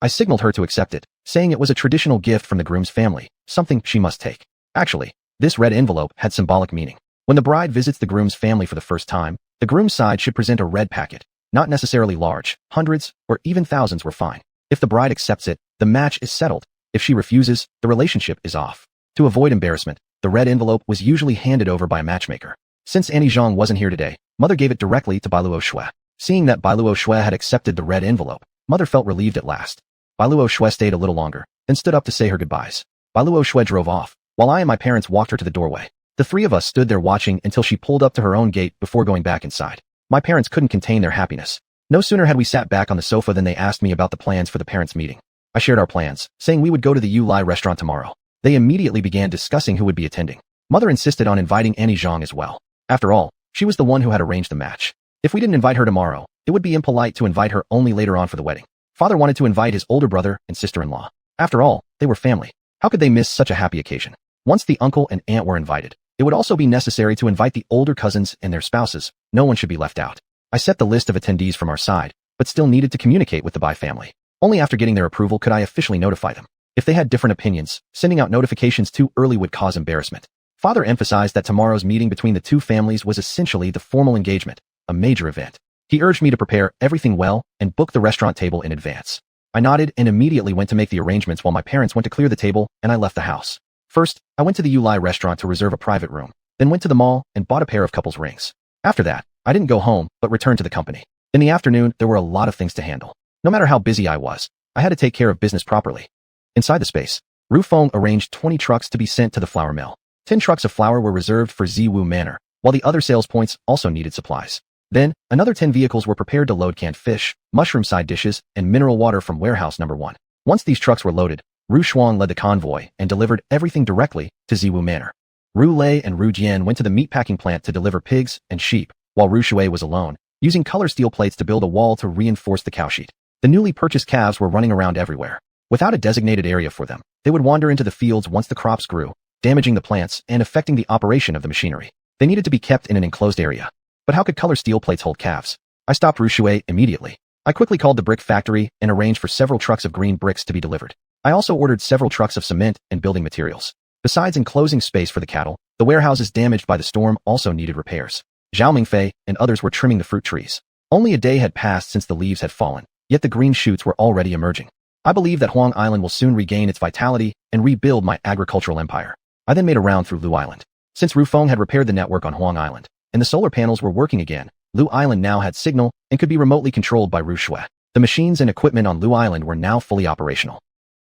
I signaled her to accept it, saying it was a traditional gift from the groom's family, something she must take. Actually, this red envelope had symbolic meaning. When the bride visits the groom's family for the first time, the groom's side should present a red packet, not necessarily large, hundreds, or even thousands were fine. If the bride accepts it, the match is settled. If she refuses, the relationship is off. To avoid embarrassment, the red envelope was usually handed over by a matchmaker. Since Annie Zhang wasn't here today, mother gave it directly to Bailuo Shui. Seeing that Bailuo Shui had accepted the red envelope, mother felt relieved at last. Bailuo Shui stayed a little longer, then stood up to say her goodbyes. Bailuo Shui drove off, while I and my parents walked her to the doorway. The three of us stood there watching until she pulled up to her own gate before going back inside. My parents couldn't contain their happiness. No sooner had we sat back on the sofa than they asked me about the plans for the parents' meeting. I shared our plans, saying we would go to the Yulai restaurant tomorrow. They immediately began discussing who would be attending. Mother insisted on inviting Annie Zhang as well. After all, she was the one who had arranged the match. If we didn't invite her tomorrow, it would be impolite to invite her only later on for the wedding. Father wanted to invite his older brother and sister-in-law. After all, they were family. How could they miss such a happy occasion? Once the uncle and aunt were invited, it would also be necessary to invite the older cousins and their spouses. No one should be left out. I set the list of attendees from our side, but still needed to communicate with the Bai family. Only after getting their approval could I officially notify them. If they had different opinions, sending out notifications too early would cause embarrassment. Father emphasized that tomorrow's meeting between the two families was essentially the formal engagement, a major event. He urged me to prepare everything well and book the restaurant table in advance. I nodded and immediately went to make the arrangements while my parents went to clear the table and I left the house. First, I went to the Yulai restaurant to reserve a private room, then went to the mall and bought a pair of couples rings. After that, I didn't go home but returned to the company. In the afternoon, there were a lot of things to handle. No matter how busy I was, I had to take care of business properly. Inside the space, Ru Feng arranged 20 trucks to be sent to the flour mill. 10 trucks of flour were reserved for Ziwu Manor, while the other sales points also needed supplies. Then, another 10 vehicles were prepared to load canned fish, mushroom side dishes, and mineral water from warehouse number 1. Once these trucks were loaded, Ru Shuang led the convoy and delivered everything directly to Ziwu Manor. Ru Lei and Ru Jian went to the meatpacking plant to deliver pigs and sheep, while Ru Shui was alone, using color steel plates to build a wall to reinforce the cow sheet. The newly purchased calves were running around everywhere. Without a designated area for them, they would wander into the fields once the crops grew, damaging the plants and affecting the operation of the machinery. They needed to be kept in an enclosed area. But how could color steel plates hold calves? I stopped Ru Shui immediately. I quickly called the brick factory and arranged for several trucks of green bricks to be delivered. I also ordered several trucks of cement and building materials. Besides enclosing space for the cattle, the warehouses damaged by the storm also needed repairs. Zhao Mingfei and others were trimming the fruit trees. Only a day had passed since the leaves had fallen, yet the green shoots were already emerging. I believe that Huang Island will soon regain its vitality and rebuild my agricultural empire. I then made a round through Lu Island. Since Ru Feng had repaired the network on Huang Island, and the solar panels were working again, Lu Island now had signal and could be remotely controlled by Ru Shui. The machines and equipment on Lu Island were now fully operational.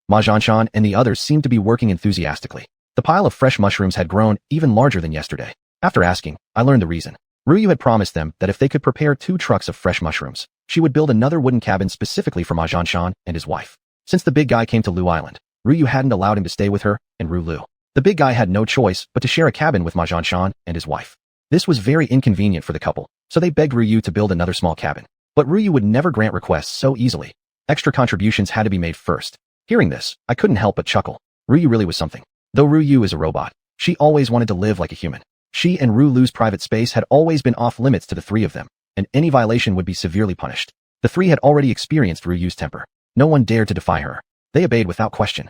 Ma Zhanshan and the others seemed to be working enthusiastically. The pile of fresh mushrooms had grown even larger than yesterday. After asking, I learned the reason. Ruyu had promised them that if they could prepare 2 trucks of fresh mushrooms, she would build another wooden cabin specifically for Ma Zhanshan and his wife. Since the big guy came to Lu Island, Ruyu hadn't allowed him to stay with her and Ru Lu. The big guy had no choice but to share a cabin with Ma Zhanshan and his wife. This was very inconvenient for the couple, so they begged Ruyu to build another small cabin. But Ruyu would never grant requests so easily. Extra contributions had to be made first. Hearing this, I couldn't help but chuckle. Ruyu really was something. Though Ruyu is a robot, she always wanted to live like a human. She and Ru Lu's private space had always been off limits to the 3 of them, and any violation would be severely punished. The 3 had already experienced Ruyu's temper. No one dared to defy her. They obeyed without question.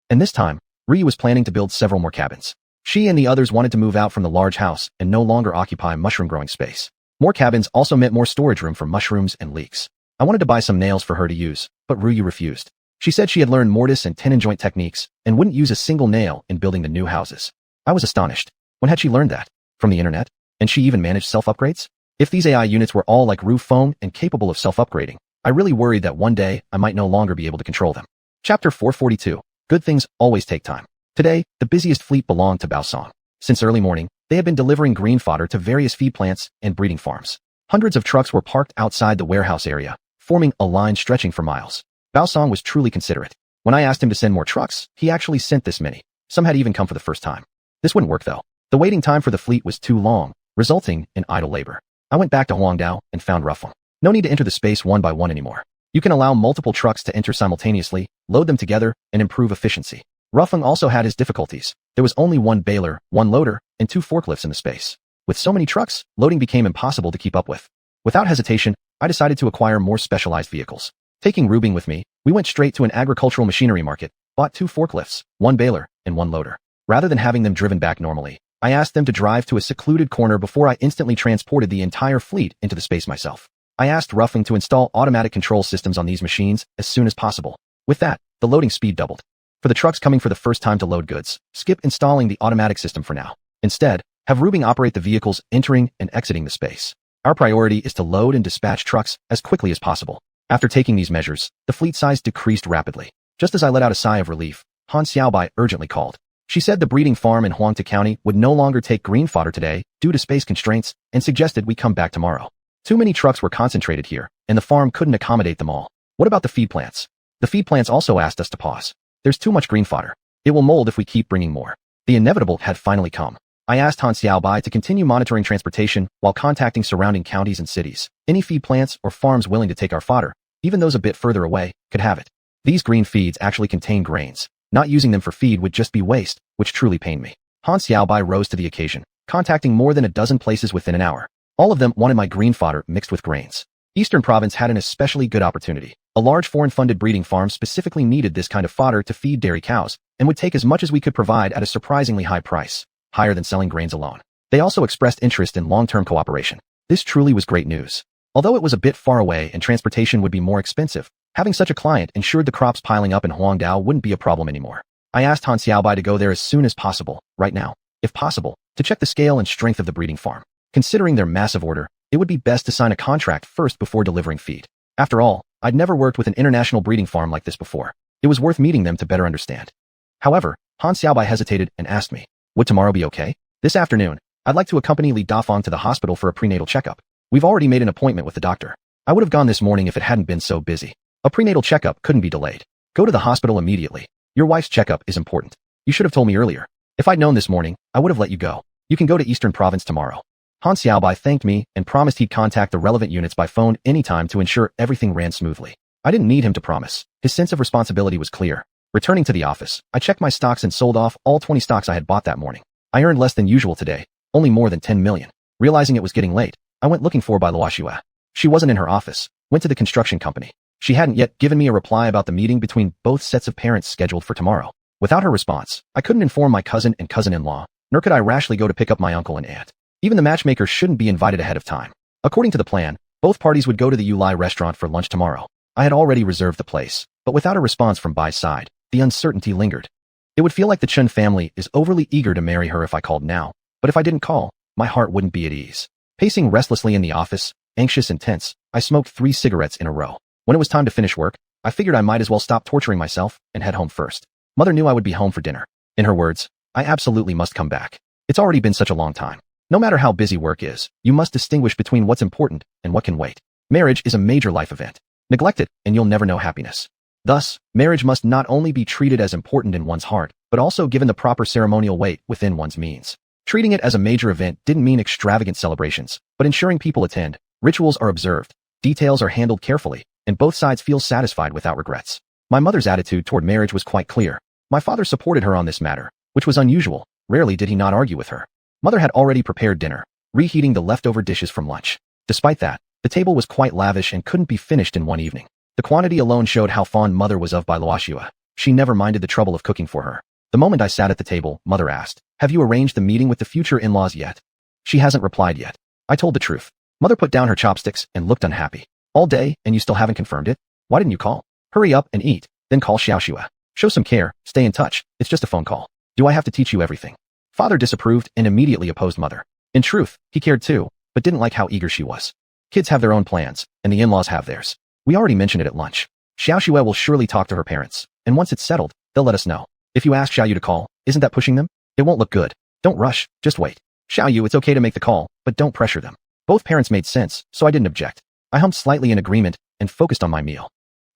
And this time, Ruyu was planning to build several more cabins. She and the others wanted to move out from the large house and no longer occupy mushroom growing space. More cabins also meant more storage room for mushrooms and leeks. I wanted to buy some nails for her to use, but Ruyu refused. She said she had learned mortise and tenon joint techniques and wouldn't use a single nail in building the new houses. I was astonished. When had she learned that? From the internet? And she even managed self-upgrades? If these AI units were all like Ru Feng and capable of self-upgrading, I really worried that one day I might no longer be able to control them. Chapter 442. Good things always take time. Today, the busiest fleet belonged to Baosong. Since early morning, they had been delivering green fodder to various feed plants and breeding farms. Hundreds of trucks were parked outside the warehouse area, forming a line stretching for miles. Baosong was truly considerate. When I asked him to send more trucks, he actually sent this many. Some had even come for the first time. This wouldn't work though. The waiting time for the fleet was too long, resulting in idle labor. I went back to Huangdao and found Rufeng. No need to enter the space one by one anymore. You can allow multiple trucks to enter simultaneously, load them together, and improve efficiency. Rufeng also had his difficulties. There was only one baler, one loader, and 2 forklifts in the space. With so many trucks, loading became impossible to keep up with. Without hesitation, I decided to acquire more specialized vehicles. Taking Rubing with me, we went straight to an agricultural machinery market, bought 2 forklifts, 1 baler, and 1 loader. Rather than having them driven back normally, I asked them to drive to a secluded corner before I instantly transported the entire fleet into the space myself. I asked Rufeng to install automatic control systems on these machines as soon as possible. With that, the loading speed doubled. For the trucks coming for the first time to load goods, skip installing the automatic system for now. Instead, have Rubing operate the vehicles entering and exiting the space. Our priority is to load and dispatch trucks as quickly as possible. After taking these measures, the fleet size decreased rapidly. Just as I let out a sigh of relief, Han Xiaobai urgently called. She said the breeding farm in Huangta County would no longer take green fodder today due to space constraints and suggested we come back tomorrow. Too many trucks were concentrated here, and the farm couldn't accommodate them all. What about the feed plants? The feed plants also asked us to pause. There's too much green fodder. It will mold if we keep bringing more. The inevitable had finally come. I asked Han Xiaobai to continue monitoring transportation while contacting surrounding counties and cities. Any feed plants or farms willing to take our fodder, even those a bit further away, could have it. These green feeds actually contain grains. Not using them for feed would just be waste, which truly pained me. Han Xiaobai rose to the occasion, contacting more than a dozen places within an hour. All of them wanted my green fodder mixed with grains. Eastern Province had an especially good opportunity. A large foreign-funded breeding farm specifically needed this kind of fodder to feed dairy cows, and would take as much as we could provide at a surprisingly high price, higher than selling grains alone. They also expressed interest in long-term cooperation. This truly was great news. Although it was a bit far away and transportation would be more expensive, having such a client ensured the crops piling up in Huangdao wouldn't be a problem anymore. I asked Han Xiaobai to go there as soon as possible, right now, if possible, to check the scale and strength of the breeding farm. Considering their massive order, it would be best to sign a contract first before delivering feed. After all, I'd never worked with an international breeding farm like this before. It was worth meeting them to better understand. However, Han Xiaobai hesitated and asked me, would tomorrow be okay? This afternoon, I'd like to accompany Li Dafeng to the hospital for a prenatal checkup. We've already made an appointment with the doctor. I would have gone this morning if it hadn't been so busy. A prenatal checkup couldn't be delayed. Go to the hospital immediately. Your wife's checkup is important. You should have told me earlier. If I'd known this morning, I would have let you go. You can go to Eastern Province tomorrow. Han Xiaobai thanked me and promised he'd contact the relevant units by phone anytime to ensure everything ran smoothly. I didn't need him to promise. His sense of responsibility was clear. Returning to the office, I checked my stocks and sold off all 20 stocks I had bought that morning. I earned less than usual today, only more than 10 million. Realizing it was getting late, I went looking for Luoxue. She wasn't in her office, went to the construction company. She hadn't yet given me a reply about the meeting between both sets of parents scheduled for tomorrow. Without her response, I couldn't inform my cousin and cousin-in-law, nor could I rashly go to pick up my uncle and aunt. Even the matchmaker shouldn't be invited ahead of time. According to the plan, both parties would go to the Yulai restaurant for lunch tomorrow. I had already reserved the place, but without a response from Bai's side, the uncertainty lingered. It would feel like the Chen family is overly eager to marry her if I called now, but if I didn't call, my heart wouldn't be at ease. Pacing restlessly in the office, anxious and tense, I smoked 3 cigarettes in a row. When it was time to finish work, I figured I might as well stop torturing myself and head home first. Mother knew I would be home for dinner. In her words, I absolutely must come back. It's already been such a long time. No matter how busy work is, you must distinguish between what's important and what can wait. Marriage is a major life event. Neglect it, and you'll never know happiness. Thus, marriage must not only be treated as important in one's heart, but also given the proper ceremonial weight within one's means. Treating it as a major event didn't mean extravagant celebrations, but ensuring people attend, rituals are observed, details are handled carefully, and both sides feel satisfied without regrets. My mother's attitude toward marriage was quite clear. My father supported her on this matter, which was unusual. Rarely did he not argue with her. Mother had already prepared dinner, reheating the leftover dishes from lunch. Despite that, the table was quite lavish and couldn't be finished in one evening. The quantity alone showed how fond Mother was of Luoxue. She never minded the trouble of cooking for her. The moment I sat at the table, Mother asked, "Have you arranged the meeting with the future in-laws yet?" She hasn't replied yet. I told the truth. Mother put down her chopsticks and looked unhappy. All day, and you still haven't confirmed it? Why didn't you call? Hurry up and eat, then call xiuxian. Show some care, stay in touch, it's just a phone call. Do I have to teach you everything? Father disapproved and immediately opposed Mother. In truth, he cared too, but didn't like how eager she was. Kids have their own plans, and the in-laws have theirs. We already mentioned it at lunch. Xiaoxian will surely talk to her parents, and once it's settled, they'll let us know. If you ask Xiaoyu to call, isn't that pushing them? It won't look good. Don't rush, just wait. Xiaoyu, it's okay to make the call, but don't pressure them. Both parents made sense, so I didn't object. I hummed slightly in agreement and focused on my meal.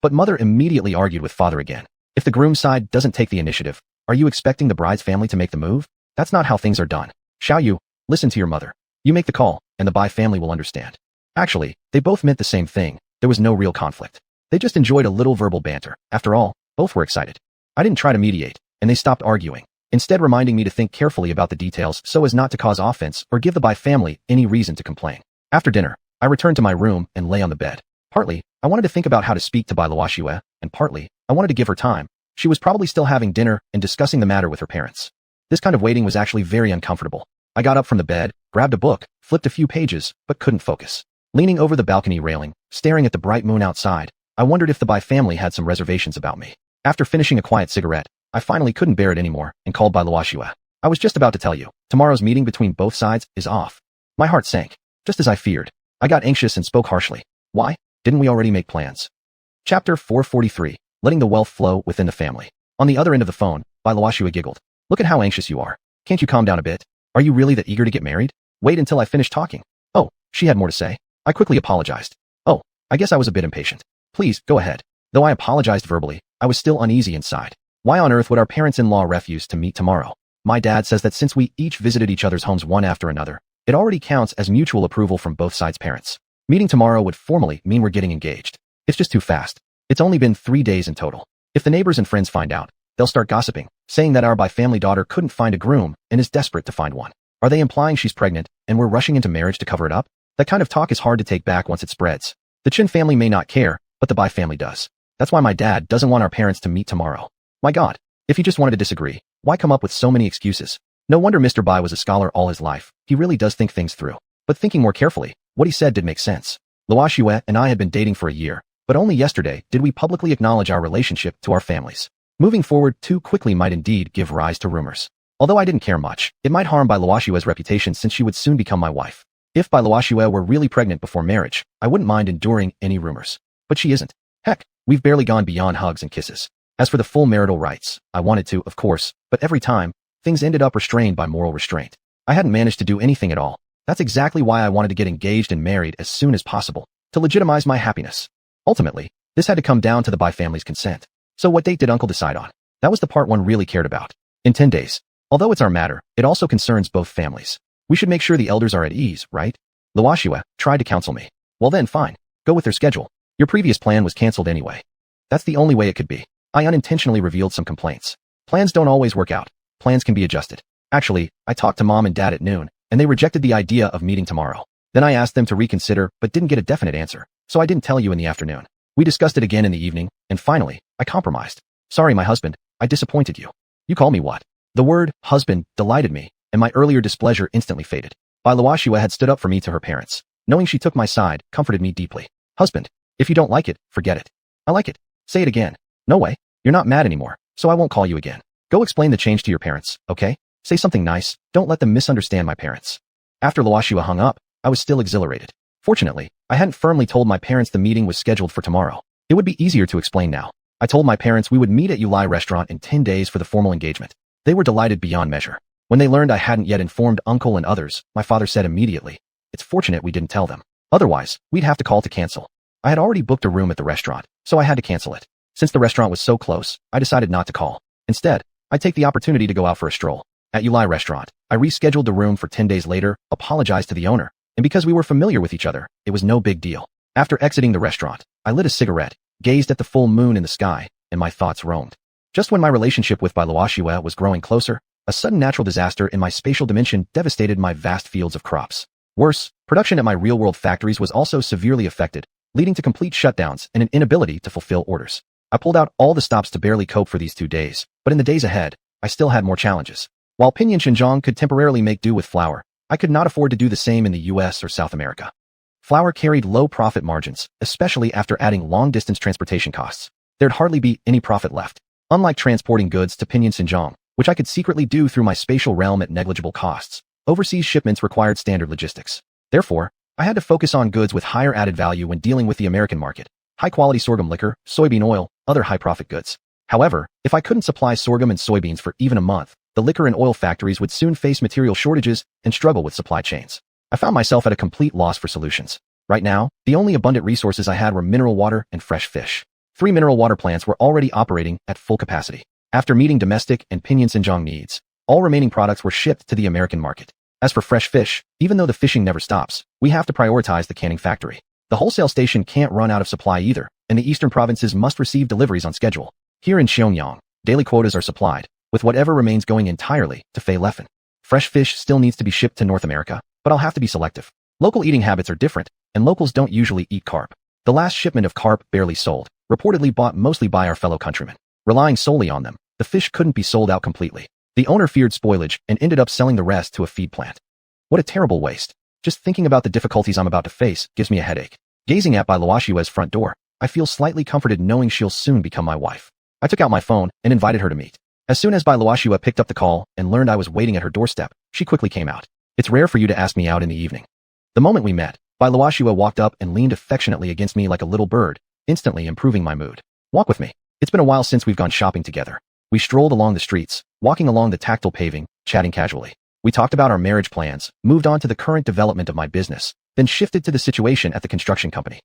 But mother immediately argued with father again. If the groom's side doesn't take the initiative, are you expecting the bride's family to make the move? That's not how things are done. Xiaoyu, listen to your mother. You make the call, and the Bai family will understand. Actually, they both meant the same thing. There was no real conflict. They just enjoyed a little verbal banter. After all, both were excited. I didn't try to mediate, and they stopped arguing, instead reminding me to think carefully about the details so as not to cause offense or give the Bai family any reason to complain. After dinner, I returned to my room and lay on the bed. Partly, I wanted to think about how to speak to Bai Luoxue, and partly, I wanted to give her time. She was probably still having dinner and discussing the matter with her parents. This kind of waiting was actually very uncomfortable. I got up from the bed, grabbed a book, flipped a few pages, but couldn't focus. Leaning over the balcony railing, staring at the bright moon outside, I wondered if the Bai family had some reservations about me. After finishing a quiet cigarette, I finally couldn't bear it anymore and called Bai Luoxue. I was just about to tell you, tomorrow's meeting between both sides is off. My heart sank. Just as I feared. I got anxious and spoke harshly. Why? Didn't we already make plans? Chapter 443. Letting the wealth flow within the family. On the other end of the phone, Bai Luoxue giggled. Look at how anxious you are. Can't you calm down a bit? Are you really that eager to get married? Wait until I finish talking. Oh, she had more to say. I quickly apologized. Oh, I guess I was a bit impatient. Please, go ahead. Though I apologized verbally, I was still uneasy inside. Why on earth would our parents-in-law refuse to meet tomorrow? My dad says that since we each visited each other's homes one after another, it already counts as mutual approval from both sides' parents. Meeting tomorrow would formally mean we're getting engaged. It's just too fast. It's only been 3 days in total. If the neighbors and friends find out, they'll start gossiping, saying that our Bai family daughter couldn't find a groom and is desperate to find one. Are they implying she's pregnant and we're rushing into marriage to cover it up? That kind of talk is hard to take back once it spreads. The Chin family may not care, but the Bai family does. That's why my dad doesn't want our parents to meet tomorrow. My God, if he just wanted to disagree, why come up with so many excuses? No wonder Mr. Bai was a scholar all his life. He really does think things through. But thinking more carefully, what he said did make sense. Luoxue and I had been dating for a year, but only yesterday did we publicly acknowledge our relationship to our families. Moving forward too quickly might indeed give rise to rumors. Although I didn't care much, it might harm Bai Luoxue's reputation since she would soon become my wife. If Bai Luoxue were really pregnant before marriage, I wouldn't mind enduring any rumors. But she isn't. Heck, we've barely gone beyond hugs and kisses. As for the full marital rights, I wanted to, of course, but every time, things ended up restrained by moral restraint. I hadn't managed to do anything at all. That's exactly why I wanted to get engaged and married as soon as possible, to legitimize my happiness. Ultimately, this had to come down to the Bai family's consent. So what date did Uncle decide on? That was the part one really cared about. In 10 days. Although it's our matter, it also concerns both families. We should make sure the elders are at ease, right? Luoxue tried to counsel me. Well then, fine. Go with their schedule. Your previous plan was cancelled anyway. That's the only way it could be. I unintentionally revealed some complaints. Plans don't always work out. Plans can be adjusted. Actually, I talked to Mom and Dad at noon, and they rejected the idea of meeting tomorrow. Then I asked them to reconsider, but didn't get a definite answer, so I didn't tell you in the afternoon. We discussed it again in the evening, and finally, I compromised. Sorry, my husband, I disappointed you. You call me what? The word, husband, delighted me, and my earlier displeasure instantly faded. Bai Luoxue had stood up for me to her parents. Knowing she took my side, comforted me deeply. Husband, if you don't like it, forget it. I like it. Say it again. No way. You're not mad anymore, so I won't call you again. Go explain the change to your parents, okay? Say something nice. Don't let them misunderstand my parents. After Luoxue hung up, I was still exhilarated. Fortunately, I hadn't firmly told my parents the meeting was scheduled for tomorrow. It would be easier to explain now. I told my parents we would meet at Yulai restaurant in 10 days for the formal engagement. They were delighted beyond measure. When they learned I hadn't yet informed Uncle and others, my father said immediately, "It's fortunate we didn't tell them. Otherwise, we'd have to call to cancel." I had already booked a room at the restaurant, so I had to cancel it. Since the restaurant was so close, I decided not to call. Instead, I'd take the opportunity to go out for a stroll. At Yulai restaurant, I rescheduled the room for 10 days later, apologized to the owner, and because we were familiar with each other, it was no big deal. After exiting the restaurant, I lit a cigarette, gazed at the full moon in the sky, and my thoughts roamed. Just when my relationship with Bai Luoxue was growing closer, a sudden natural disaster in my spatial dimension devastated my vast fields of crops. Worse, production at my real-world factories was also severely affected, leading to complete shutdowns and an inability to fulfill orders. I pulled out all the stops to barely cope for these 2 days, but in the days ahead, I still had more challenges. While Pinyin Xinjiang could temporarily make do with flour, I could not afford to do the same in the US or South America. Flour carried low profit margins, especially after adding long-distance transportation costs. There'd hardly be any profit left. Unlike transporting goods to Pinyin Xinjiang, which I could secretly do through my spatial realm at negligible costs, overseas shipments required standard logistics. Therefore, I had to focus on goods with higher added value when dealing with the American market. High-quality sorghum liquor, soybean oil, other high-profit goods. However, if I couldn't supply sorghum and soybeans for even a month, the liquor and oil factories would soon face material shortages and struggle with supply chains. I found myself at a complete loss for solutions. Right now, the only abundant resources I had were mineral water and fresh fish. 3 mineral water plants were already operating at full capacity. After meeting domestic and Pinyin Xinjiang needs, all remaining products were shipped to the American market. As for fresh fish, even though the fishing never stops, we have to prioritize the canning factory. The wholesale station can't run out of supply either, and the eastern provinces must receive deliveries on schedule. Here in Xiuxian, daily quotas are supplied, with whatever remains going entirely to Fei Leffen. Fresh fish still needs to be shipped to North America, but I'll have to be selective. Local eating habits are different, and locals don't usually eat carp. The last shipment of carp barely sold, reportedly bought mostly by our fellow countrymen. Relying solely on them, the fish couldn't be sold out completely. The owner feared spoilage and ended up selling the rest to a feed plant. What a terrible waste. Just thinking about the difficulties I'm about to face gives me a headache. Gazing at Bai Luoxue's front door, I feel slightly comforted knowing she'll soon become my wife. I took out my phone and invited her to meet. As soon as Bai Luoxue picked up the call and learned I was waiting at her doorstep, she quickly came out. It's rare for you to ask me out in the evening. The moment we met, Bai Luoxue walked up and leaned affectionately against me like a little bird, instantly improving my mood. Walk with me. It's been a while since we've gone shopping together. We strolled along the streets, walking along the tactile paving, chatting casually. We talked about our marriage plans, moved on to the current development of my business, then shifted to the situation at the construction company.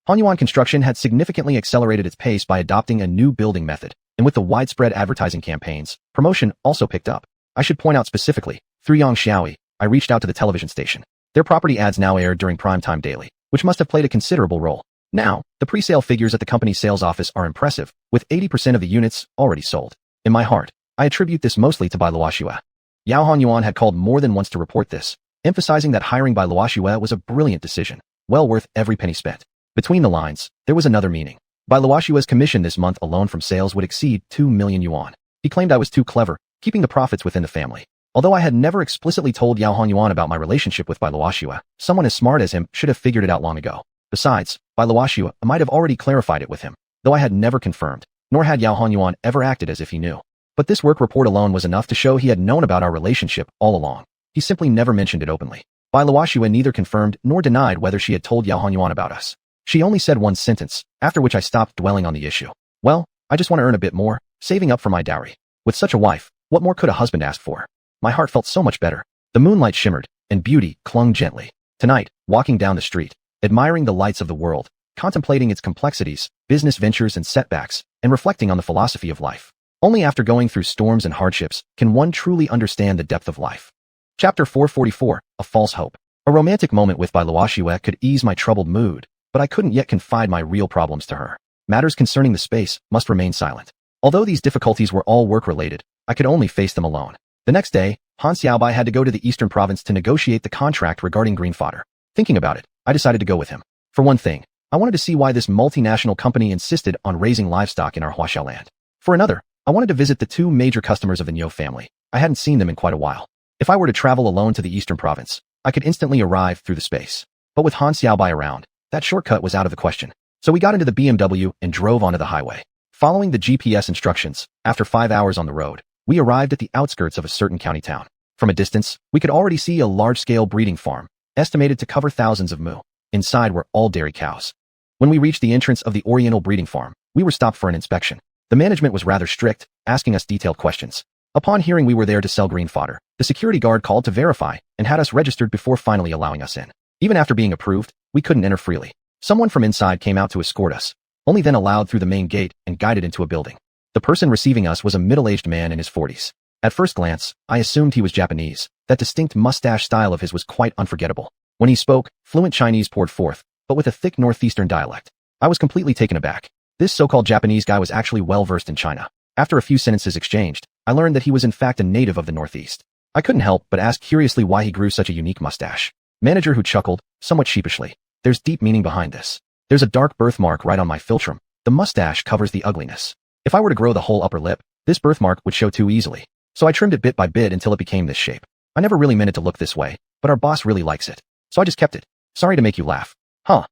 Xuanhuan Construction had significantly accelerated its pace by adopting a new building method, and with the widespread advertising campaigns, promotion also picked up. I should point out specifically, through Yang Xiaoi, I reached out to the television station. Their property ads now air during primetime daily, which must have played a considerable role. Now, the pre-sale figures at the company's sales office are impressive, with 80% of the units already sold. In my heart, I attribute this mostly to Bai Luoxue. Yao Honyuan had called more than once to report this, emphasizing that hiring Bai Luoxue was a brilliant decision, well worth every penny spent. Between the lines, there was another meaning. Bai Luoxue's commission this month alone from sales would exceed 2 million yuan. He claimed I was too clever, keeping the profits within the family. Although I had never explicitly told Yao Honyuan about my relationship with Bai Luoxue, someone as smart as him should have figured it out long ago. Besides, Bai Luoxue might have already clarified it with him, though I had never confirmed, nor had Yao Honyuan ever acted as if he knew. But this work report alone was enough to show he had known about our relationship all along. He simply never mentioned it openly. Bai Luoxue neither confirmed nor denied whether she had told Yao Honyuan about us. She only said one sentence, after which I stopped dwelling on the issue. Well, I just want to earn a bit more, saving up for my dowry. With such a wife, what more could a husband ask for? My heart felt so much better. The moonlight shimmered, and beauty clung gently. Tonight, walking down the street, admiring the lights of the world, contemplating its complexities, business ventures and setbacks, and reflecting on the philosophy of life. Only after going through storms and hardships can one truly understand the depth of life. Chapter 444, A False Hope. A romantic moment with Bai Luoxue could ease my troubled mood, but I couldn't yet confide my real problems to her. Matters concerning the space must remain silent. Although these difficulties were all work-related, I could only face them alone. The next day, Han Xiaobai had to go to the eastern province to negotiate the contract regarding green fodder. Thinking about it, I decided to go with him. For one thing, I wanted to see why this multinational company insisted on raising livestock in our Huaxiao land. For another, I wanted to visit the 2 major customers of the Niu family. I hadn't seen them in quite a while. If I were to travel alone to the eastern province, I could instantly arrive through the space. But with Han Xiaobai around, that shortcut was out of the question. So we got into the BMW and drove onto the highway. Following the GPS instructions, after 5 hours on the road, we arrived at the outskirts of a certain county town. From a distance, we could already see a large-scale breeding farm, estimated to cover thousands of moo. Inside were all dairy cows. When we reached the entrance of the Oriental breeding farm, we were stopped for an inspection. The management was rather strict, asking us detailed questions. Upon hearing we were there to sell green fodder, the security guard called to verify and had us registered before finally allowing us in. Even after being approved, we couldn't enter freely. Someone from inside came out to escort us, only then allowed through the main gate and guided into a building. The person receiving us was a middle-aged man in his 40s. At first glance, I assumed he was Japanese. That distinct mustache style of his was quite unforgettable. When he spoke, fluent Chinese poured forth, but with a thick northeastern dialect. I was completely taken aback. This so-called Japanese guy was actually well-versed in China. After a few sentences exchanged, I learned that he was in fact a native of the Northeast. I couldn't help but ask curiously why he grew such a unique mustache. Manager who chuckled, somewhat sheepishly. There's deep meaning behind this. There's a dark birthmark right on my philtrum. The mustache covers the ugliness. If I were to grow the whole upper lip, this birthmark would show too easily. So I trimmed it bit by bit until it became this shape. I never really meant it to look this way, but our boss really likes it. So I just kept it. Sorry to make you laugh. Huh.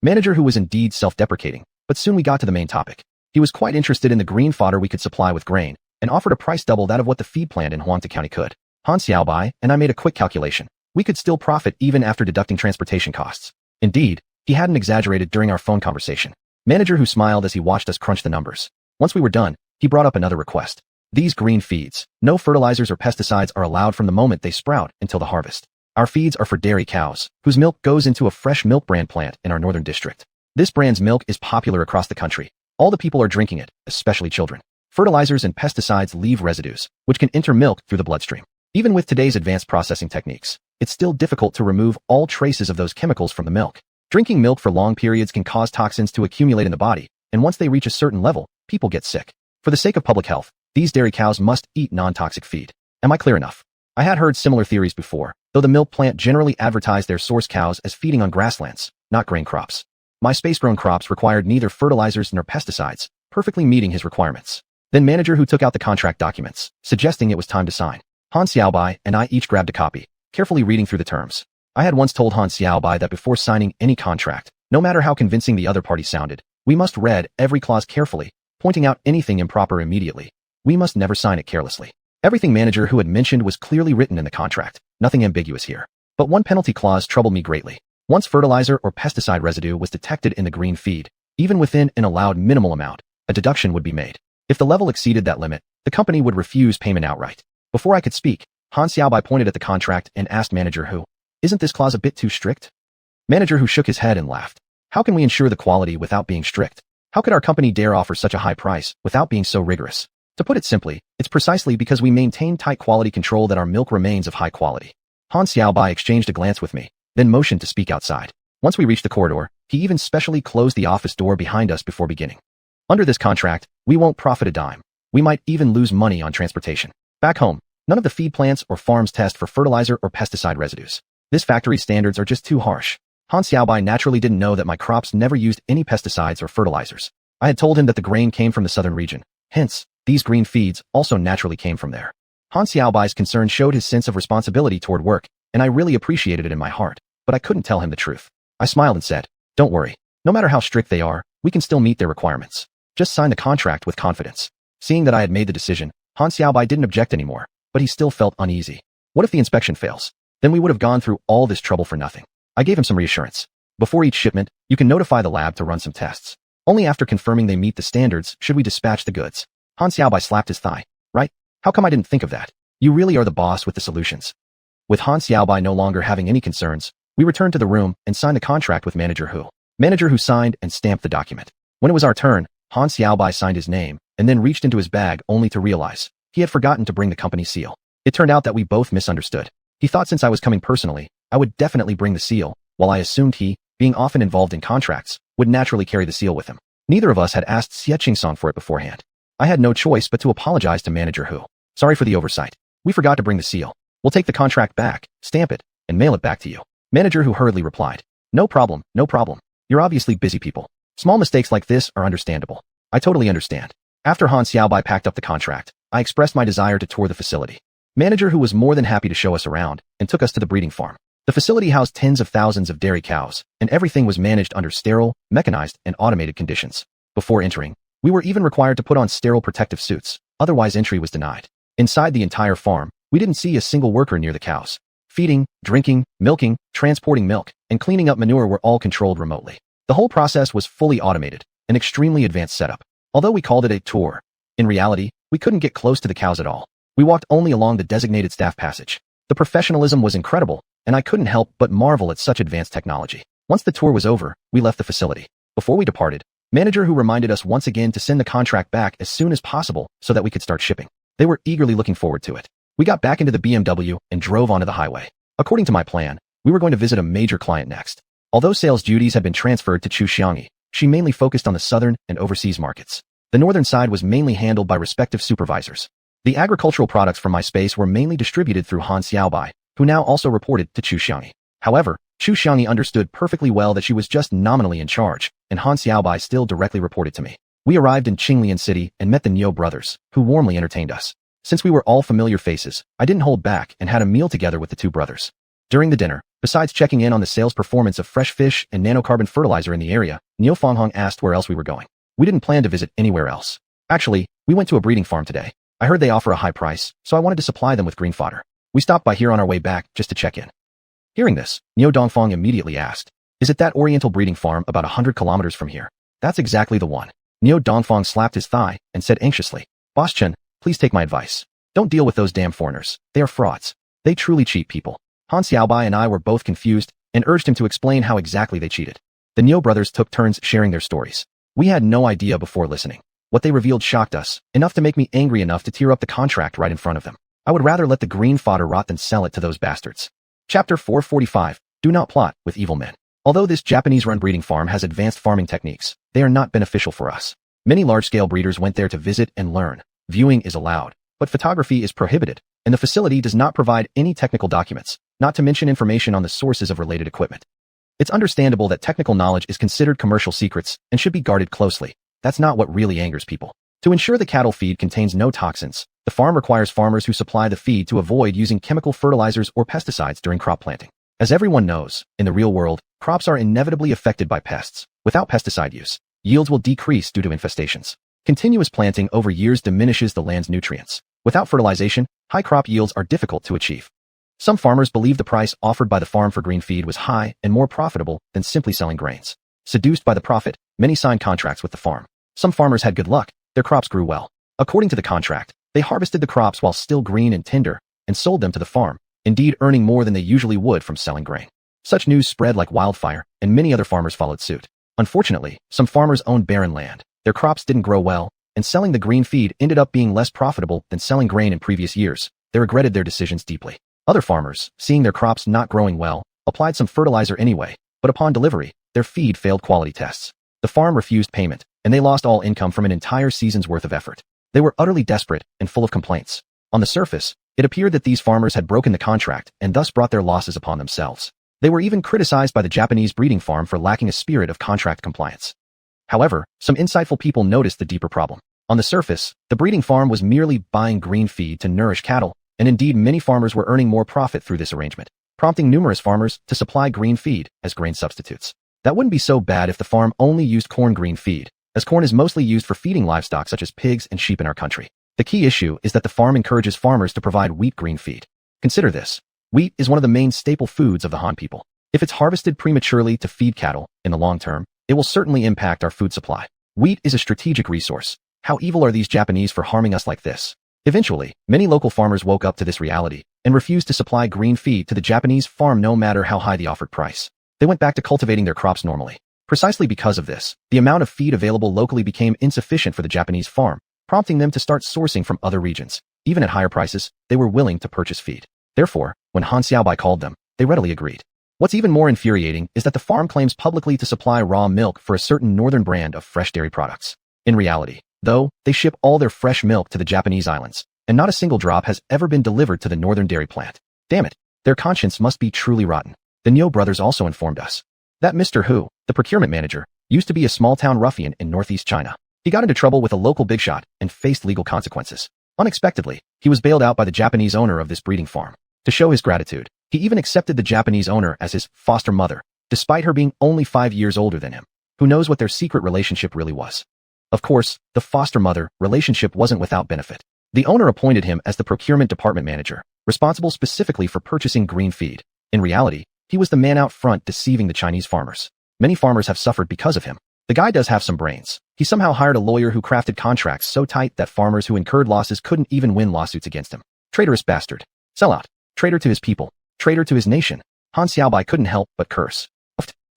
Manager who was indeed self-deprecating, but soon we got to the main topic. He was quite interested in the green fodder we could supply with grain, and offered a price double that of what the feed plant in Huangta County could. Han Xiaobai and I made a quick calculation. We could still profit even after deducting transportation costs. Indeed, he hadn't exaggerated during our phone conversation. Manager who smiled as he watched us crunch the numbers. Once we were done, he brought up another request. These green feeds, no fertilizers or pesticides are allowed from the moment they sprout until the harvest. Our feeds are for dairy cows, whose milk goes into a fresh milk brand plant in our northern district. This brand's milk is popular across the country, All the people are drinking it, especially children. Fertilizers and pesticides leave residues, which can enter milk through the bloodstream. Even with today's advanced processing techniques, it's still difficult to remove all traces of those chemicals from the milk. Drinking milk for long periods can cause toxins to accumulate in the body, and once they reach a certain level, people get sick. For the sake of public health, these dairy cows must eat non-toxic feed. Am I clear enough? I had heard similar theories before, though the milk plant generally advertised their source cows as feeding on grasslands, not grain crops. My space-grown crops required neither fertilizers nor pesticides, perfectly meeting his requirements. Then manager who took out the contract documents, suggesting it was time to sign. Han Xiaobai and I each grabbed a copy, carefully reading through the terms. I had once told Han Xiaobai that before signing any contract, no matter how convincing the other party sounded, we must read every clause carefully, pointing out anything improper immediately. We must never sign it carelessly. Everything manager who had mentioned was clearly written in the contract, nothing ambiguous here. But one penalty clause troubled me greatly. Once fertilizer or pesticide residue was detected in the green feed, even within an allowed minimal amount, a deduction would be made. If the level exceeded that limit, the company would refuse payment outright. Before I could speak, Han Xiaobai pointed at the contract and asked manager who, "Isn't this clause a bit too strict?" Manager who shook his head and laughed. "How can we ensure the quality without being strict? How could our company dare offer such a high price without being so rigorous? To put it simply, it's precisely because we maintain tight quality control that our milk remains of high quality." Han Xiaobai exchanged a glance with me, then motioned to speak outside. Once we reached the corridor, he even specially closed the office door behind us before beginning. "Under this contract, we won't profit a dime. We might even lose money on transportation. Back home, none of the feed plants or farms test for fertilizer or pesticide residues. This factory's standards are just too harsh." Han Xiaobai naturally didn't know that my crops never used any pesticides or fertilizers. I had told him that the grain came from the southern region. Hence, these green feeds also naturally came from there. Han Xiaobai's concern showed his sense of responsibility toward work, and I really appreciated it in my heart, but I couldn't tell him the truth. I smiled and said, "Don't worry. No matter how strict they are, we can still meet their requirements. Just sign the contract with confidence." Seeing that I had made the decision, Han Xiaobai didn't object anymore, but he still felt uneasy. What if the inspection fails? Then we would have gone through all this trouble for nothing. I gave him some reassurance. Before each shipment, you can notify the lab to run some tests. Only after confirming they meet the standards should we dispatch the goods. Han Xiaobai slapped his thigh. "Right? How come I didn't think of that? You really are the boss with the solutions." With Han Xiaobai no longer having any concerns, we returned to the room and signed the contract with Manager Hu. Manager Hu signed and stamped the document. When it was our turn, Han Xiaobai signed his name and then reached into his bag only to realize he had forgotten to bring the company seal. It turned out that we both misunderstood. He thought since I was coming personally, I would definitely bring the seal, while I assumed he, being often involved in contracts, would naturally carry the seal with him. Neither of us had asked xiuxian for it beforehand. I had no choice but to apologize to Manager Hu. "Sorry for the oversight. We forgot to bring the seal. We'll take the contract back, stamp it, and mail it back to you." Manager Hu hurriedly replied, "No problem, no problem. You're obviously busy people. Small mistakes like this are understandable. I totally understand." After Han Xiaobai packed up the contract, I expressed my desire to tour the facility. Manager Hu was more than happy to show us around and took us to the breeding farm. The facility housed tens of thousands of dairy cows, and everything was managed under sterile, mechanized, and automated conditions. Before entering, we were even required to put on sterile protective suits, otherwise entry was denied. Inside the entire farm, we didn't see a single worker near the cows. Feeding, drinking, milking, transporting milk, and cleaning up manure were all controlled remotely. The whole process was fully automated, an extremely advanced setup. Although we called it a tour, in reality, we couldn't get close to the cows at all. We walked only along the designated staff passage. The professionalism was incredible, and I couldn't help but marvel at such advanced technology. Once the tour was over, we left the facility. Before we departed, Manager Hu reminded us once again to send the contract back as soon as possible so that we could start shipping. They were eagerly looking forward to it. We got back into the BMW and drove onto the highway. According to my plan, we were going to visit a major client next. Although sales duties had been transferred to xiuxian, she mainly focused on the southern and overseas markets. The northern side was mainly handled by respective supervisors. The agricultural products from my space were mainly distributed through Han Xiaobai, who now also reported to xiuxian. However, xiuxian understood perfectly well that she was just nominally in charge, and Han Xiaobai still directly reported to me. We arrived in Qinglian City and met the Niu brothers, who warmly entertained us. Since we were all familiar faces, I didn't hold back and had a meal together with the two brothers. During the dinner, besides checking in on the sales performance of fresh fish and nanocarbon fertilizer in the area, Niu Fanghong asked where else we were going. We didn't plan to visit anywhere else. Actually, we went to a breeding farm today. I heard they offer a high price, so I wanted to supply them with green fodder. We stopped by here on our way back just to check in. Hearing this, Niu Dongfang immediately asked, "Is it that oriental breeding farm about 100 kilometers from here?" "That's exactly the one." Niu Dongfang slapped his thigh and said anxiously, "Boss Chen, please take my advice. Don't deal with those damn foreigners. They are frauds. They truly cheat people." Han Xiaobai and I were both confused and urged him to explain how exactly they cheated. The Niu brothers took turns sharing their stories. We had no idea before listening. What they revealed shocked us, enough to make me angry enough to tear up the contract right in front of them. I would rather let the green fodder rot than sell it to those bastards. Chapter 445. Do not plot with evil men. Although this Japanese-run breeding farm has advanced farming techniques, they are not beneficial for us. Many large-scale breeders went there to visit and learn. Viewing is allowed, but photography is prohibited, and the facility does not provide any technical documents, not to mention information on the sources of related equipment. It's understandable that technical knowledge is considered commercial secrets and should be guarded closely. That's not what really angers people. To ensure the cattle feed contains no toxins, the farm requires farmers who supply the feed to avoid using chemical fertilizers or pesticides during crop planting. As everyone knows, in the real world, crops are inevitably affected by pests. Without pesticide use, yields will decrease due to infestations. Continuous planting over years diminishes the land's nutrients. Without fertilization, high crop yields are difficult to achieve. Some farmers believe the price offered by the farm for green feed was high and more profitable than simply selling grains. Seduced by the profit, many signed contracts with the farm. Some farmers had good luck, their crops grew well. According to the contract, they harvested the crops while still green and tender, and sold them to the farm, indeed earning more than they usually would from selling grain. Such news spread like wildfire, and many other farmers followed suit. Unfortunately, some farmers owned barren land, their crops didn't grow well, and selling the green feed ended up being less profitable than selling grain in previous years. They regretted their decisions deeply. Other farmers, seeing their crops not growing well, applied some fertilizer anyway, but upon delivery, their feed failed quality tests. The farm refused payment, and they lost all income from an entire season's worth of effort. They were utterly desperate and full of complaints. On the surface, it appeared that these farmers had broken the contract and thus brought their losses upon themselves. They were even criticized by the Japanese breeding farm for lacking a spirit of contract compliance. However, some insightful people noticed the deeper problem. On the surface, the breeding farm was merely buying green feed to nourish cattle, and indeed many farmers were earning more profit through this arrangement, prompting numerous farmers to supply green feed as grain substitutes. That wouldn't be so bad if the farm only used corn green feed, as corn is mostly used for feeding livestock such as pigs and sheep in our country. The key issue is that the farm encourages farmers to provide wheat green feed. Consider this. Wheat is one of the main staple foods of the Han people. If it's harvested prematurely to feed cattle, in the long term, it will certainly impact our food supply. Wheat is a strategic resource. How evil are these Japanese for harming us like this? Eventually, many local farmers woke up to this reality and refused to supply green feed to the Japanese farm no matter how high the offered price. They went back to cultivating their crops normally. Precisely because of this, the amount of feed available locally became insufficient for the Japanese farm, prompting them to start sourcing from other regions. Even at higher prices, they were willing to purchase feed. Therefore, when Han Xiaobai called them, they readily agreed. What's even more infuriating is that the farm claims publicly to supply raw milk for a certain northern brand of fresh dairy products. In reality, though, they ship all their fresh milk to the Japanese islands, and not a single drop has ever been delivered to the northern dairy plant. Damn it, their conscience must be truly rotten. The Niu brothers also informed us that Mr. Hu, the procurement manager, used to be a small-town ruffian in northeast China. He got into trouble with a local big shot and faced legal consequences. Unexpectedly, he was bailed out by the Japanese owner of this breeding farm. To show his gratitude, he even accepted the Japanese owner as his foster mother, despite her being only 5 years older than him. Who knows what their secret relationship really was? Of course, the foster-mother relationship wasn't without benefit. The owner appointed him as the procurement department manager, responsible specifically for purchasing green feed. In reality, he was the man out front deceiving the Chinese farmers. Many farmers have suffered because of him. The guy does have some brains. He somehow hired a lawyer who crafted contracts so tight that farmers who incurred losses couldn't even win lawsuits against him. Traitorous bastard. Sellout. Traitor to his people. Traitor to his nation. Han Xiaobai couldn't help but curse.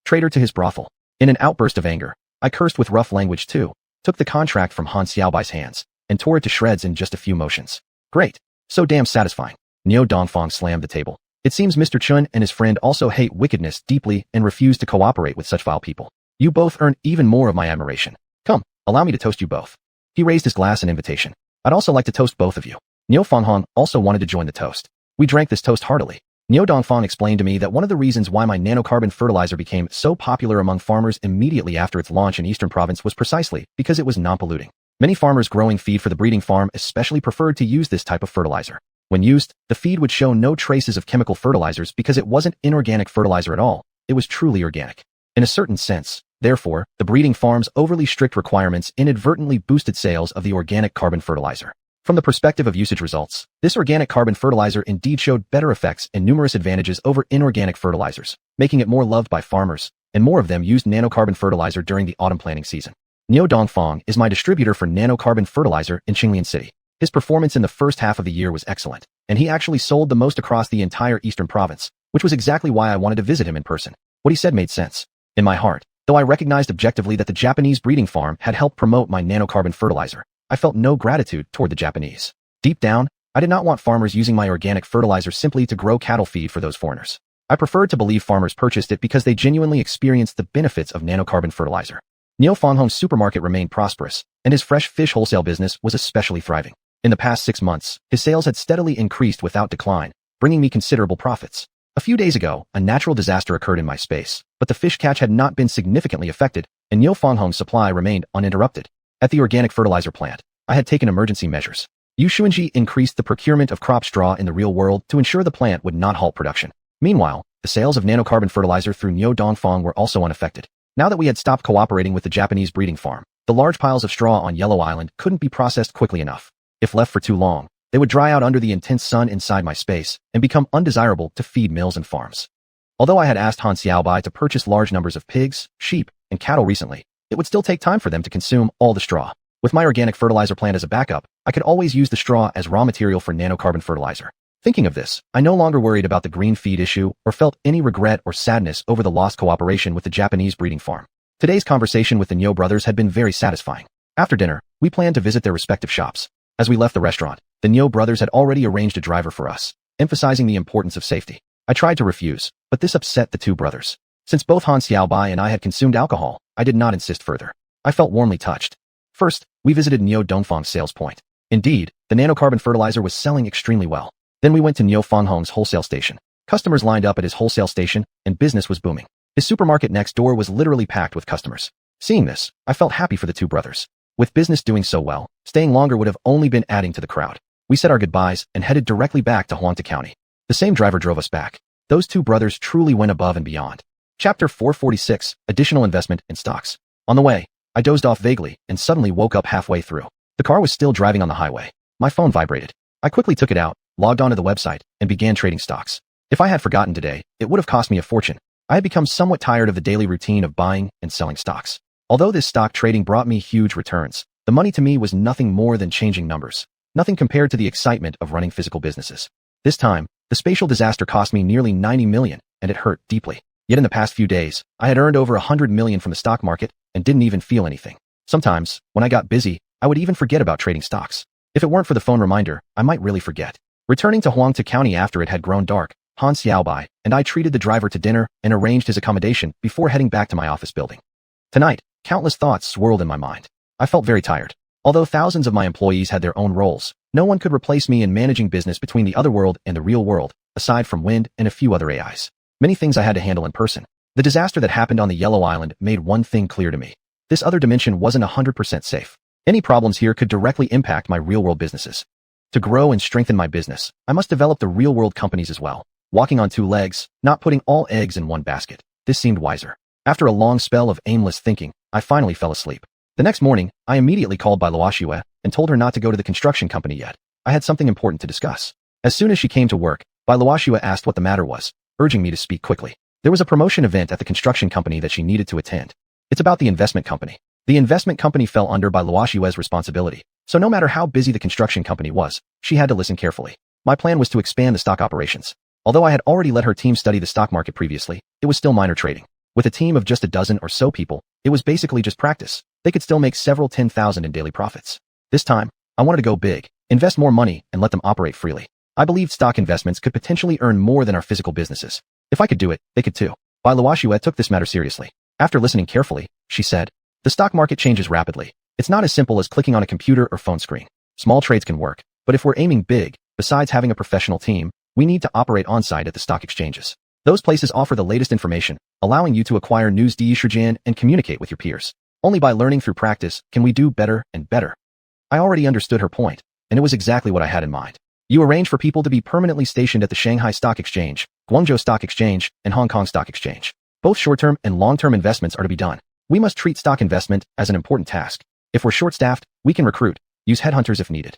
Traitor to his brothel. In an outburst of anger, I cursed with rough language too, took the contract from Han Xiaobai's hands, and tore it to shreds in just a few motions. Great. So damn satisfying. Niu Dongfang slammed the table. It seems Mr. Chun and his friend also hate wickedness deeply and refuse to cooperate with such vile people. You both earn even more of my admiration. Come, allow me to toast you both. He raised his glass in invitation. I'd also like to toast both of you. Niu Fanghong also wanted to join the toast. We drank this toast heartily. Niu Dongfang explained to me that one of the reasons why my nanocarbon fertilizer became so popular among farmers immediately after its launch in Eastern Province was precisely because it was non-polluting. Many farmers growing feed for the breeding farm especially preferred to use this type of fertilizer. When used, the feed would show no traces of chemical fertilizers because it wasn't inorganic fertilizer at all, it was truly organic. In a certain sense, therefore, the breeding farm's overly strict requirements inadvertently boosted sales of the organic carbon fertilizer. From the perspective of usage results, this organic carbon fertilizer indeed showed better effects and numerous advantages over inorganic fertilizers, making it more loved by farmers, and more of them used nanocarbon fertilizer during the autumn planting season. Niu Dongfang is my distributor for nanocarbon fertilizer in Qinglian City. His performance in the first half of the year was excellent, and he actually sold the most across the entire Eastern Province, which was exactly why I wanted to visit him in person. What he said made sense. In my heart, Though I recognized objectively that the Japanese breeding farm had helped promote my nanocarbon fertilizer, I felt no gratitude toward the Japanese. Deep down, I did not want farmers using my organic fertilizer simply to grow cattle feed for those foreigners. I preferred to believe farmers purchased it because they genuinely experienced the benefits of nanocarbon fertilizer. Xuanhuan's supermarket remained prosperous, and his fresh fish wholesale business was especially thriving. In the past 6 months, his sales had steadily increased without decline, bringing me considerable profits. A few days ago, a natural disaster occurred in my space, but the fish catch had not been significantly affected, and Xuanhuan's supply remained uninterrupted. At the organic fertilizer plant, I had taken emergency measures. Xiuxian increased the procurement of crop straw in the real world to ensure the plant would not halt production. Meanwhile, the sales of nanocarbon fertilizer through Dongfang were also unaffected. Now that we had stopped cooperating with the Japanese breeding farm, the large piles of straw on Yellow Island couldn't be processed quickly enough. If left for too long, they would dry out under the intense sun inside my space and become undesirable to feed mills and farms. Although I had asked Han Xiaobai to purchase large numbers of pigs, sheep, and cattle recently, it would still take time for them to consume all the straw. With my organic fertilizer plant as a backup, I could always use the straw as raw material for nanocarbon fertilizer. Thinking of this, I no longer worried about the green feed issue or felt any regret or sadness over the lost cooperation with the Japanese breeding farm. Today's conversation with the Nyo brothers had been very satisfying. After dinner, we planned to visit their respective shops. As we left the restaurant, the Nyo brothers had already arranged a driver for us, emphasizing the importance of safety. I tried to refuse, but this upset the two brothers. Since both Han Xiaobai and I had consumed alcohol, I did not insist further. I felt warmly touched. First, we visited Nyo Dongfang's sales point. Indeed, the nanocarbon fertilizer was selling extremely well. Then we went to Nyo Fanghong's wholesale station. Customers lined up at his wholesale station, and business was booming. His supermarket next door was literally packed with customers. Seeing this, I felt happy for the two brothers. With business doing so well, staying longer would have only been adding to the crowd. We said our goodbyes and headed directly back to Huangta County. The same driver drove us back. Those two brothers truly went above and beyond. Chapter 446, Additional Investment in Stocks. On the way, I dozed off vaguely and suddenly woke up halfway through. The car was still driving on the highway. My phone vibrated. I quickly took it out, logged onto the website, and began trading stocks. If I had forgotten today, it would have cost me a fortune. I had become somewhat tired of the daily routine of buying and selling stocks. Although this stock trading brought me huge returns, the money to me was nothing more than changing numbers. Nothing compared to the excitement of running physical businesses. This time, the spatial disaster cost me nearly 90 million, and it hurt deeply. Yet in the past few days, I had earned over 100 million from the stock market and didn't even feel anything. Sometimes, when I got busy, I would even forget about trading stocks. If it weren't for the phone reminder, I might really forget. Returning to Huangta County after it had grown dark, Han Xiaobai and I treated the driver to dinner and arranged his accommodation before heading back to my office building. Tonight, countless thoughts swirled in my mind. I felt very tired. Although thousands of my employees had their own roles, no one could replace me in managing business between the other world and the real world, aside from Wind and a few other AIs. Many things I had to handle in person. The disaster that happened on the Yellow Island made one thing clear to me. This other dimension wasn't 100% safe. Any problems here could directly impact my real-world businesses. To grow and strengthen my business, I must develop the real-world companies as well. Walking on two legs, not putting all eggs in one basket. This seemed wiser. After a long spell of aimless thinking, I finally fell asleep. The next morning, I immediately called Bai Luoxue and told her not to go to the construction company yet. I had something important to discuss. As soon as she came to work, Bai Luoxue asked what the matter was, urging me to speak quickly. There was a promotion event at the construction company that she needed to attend. It's about the investment company. The investment company fell under Bai Luoxue's responsibility, so no matter how busy the construction company was, she had to listen carefully. My plan was to expand the stock operations. Although I had already let her team study the stock market previously, it was still minor trading. With a team of just a dozen or so people, it was basically just practice. They could still make several 10,000 in daily profits. This time, I wanted to go big, invest more money, and let them operate freely. I believed stock investments could potentially earn more than our physical businesses. If I could do it, they could too. Bai Luoxue took this matter seriously. After listening carefully, she said, "The stock market changes rapidly. It's not as simple as clicking on a computer or phone screen. Small trades can work, but if we're aiming big, besides having a professional team, we need to operate on-site at the stock exchanges. Those places offer the latest information, allowing you to acquire news xiuxian and communicate with your peers. Only by learning through practice can we do better and better." I already understood her point, and it was exactly what I had in mind. You arrange for people to be permanently stationed at the Shanghai Stock Exchange, Guangzhou Stock Exchange, and Hong Kong Stock Exchange. Both short-term and long-term investments are to be done. We must treat stock investment as an important task. If we're short-staffed, we can recruit, use headhunters if needed.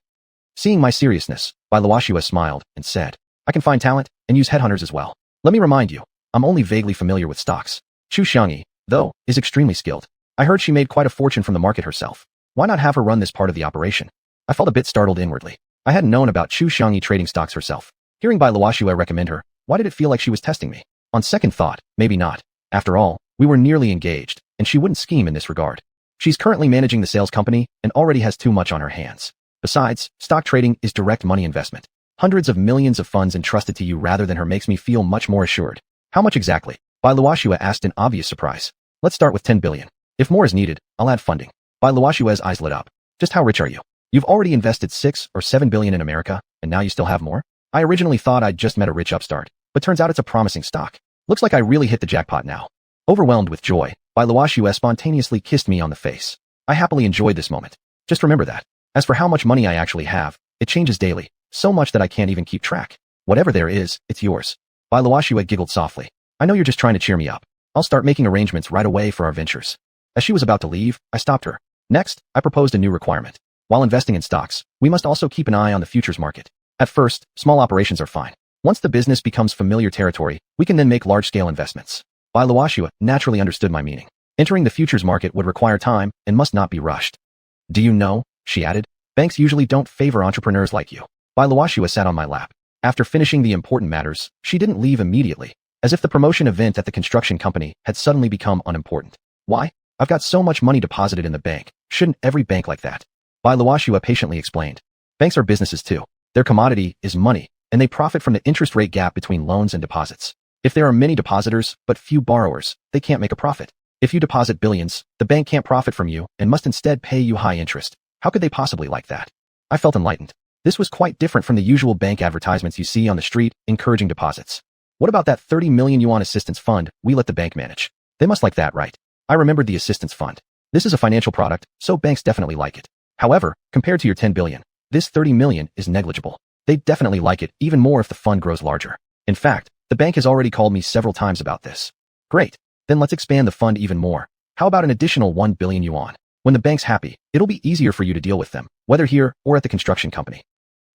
Seeing my seriousness, Bai Luoxue smiled and said, "I can find talent and use headhunters as well. Let me remind you, I'm only vaguely familiar with stocks. Xiuxian, though, is extremely skilled. I heard she made quite a fortune from the market herself. Why not have her run this part of the operation?" I felt a bit startled inwardly. I hadn't known about Xiuxian trading stocks herself. Hearing Bai Luoxue recommend her, why did it feel like she was testing me? On second thought, maybe not. After all, We were nearly engaged, and she wouldn't scheme in this regard. She's currently managing the sales company and already has too much on her hands. Besides, stock trading is direct money investment. Hundreds of millions of funds entrusted to you rather than her makes me feel much more assured. How much exactly? Bai Luoxue asked in obvious surprise. Let's start with 10 billion. If more is needed, I'll add funding. Bai Luoxue's eyes lit up. Just how rich are you? You've already invested 6 or 7 billion in America, and now you still have more? I originally thought I'd just met a rich upstart, but turns out it's a promising stock. Looks like I really hit the jackpot now. Overwhelmed with joy, Bai Luoxue spontaneously kissed me on the face. I happily enjoyed this moment. Just remember that. As for how much money I actually have, it changes daily, so much that I can't even keep track. Whatever there is, it's yours. Bai Luoxue giggled softly. I know you're just trying to cheer me up. I'll start making arrangements right away for our ventures. As she was about to leave, I stopped her. Next, I proposed a new requirement. While investing in stocks, we must also keep an eye on the futures market. At first, small operations are fine. Once the business becomes familiar territory, we can then make large-scale investments. Bai Luoxue naturally understood my meaning. Entering the futures market would require time and must not be rushed. Do you know, she added, banks usually don't favor entrepreneurs like you. Bai Luoxue sat on my lap. After finishing the important matters, she didn't leave immediately, as if the promotion event at the construction company had suddenly become unimportant. Why? I've got so much money deposited in the bank. Shouldn't every bank like that? Bai Luoxue patiently explained. Banks are businesses too. Their commodity is money, and they profit from the interest rate gap between loans and deposits. If there are many depositors but few borrowers, they can't make a profit. If you deposit billions, the bank can't profit from you and must instead pay you high interest. How could they possibly like that? I felt enlightened. This was quite different from the usual bank advertisements you see on the street encouraging deposits. What about that 30 million yuan assistance fund we let the bank manage? They must like that, right? I remembered the assistance fund. This is a financial product, so banks definitely like it. However, compared to your 10 billion, this 30 million is negligible. They definitely like it even more if the fund grows larger. In fact, the bank has already called me several times about this. Great. Then let's expand the fund even more. How about an additional 1 billion yuan? When the bank's happy, it'll be easier for you to deal with them, whether here or at the construction company.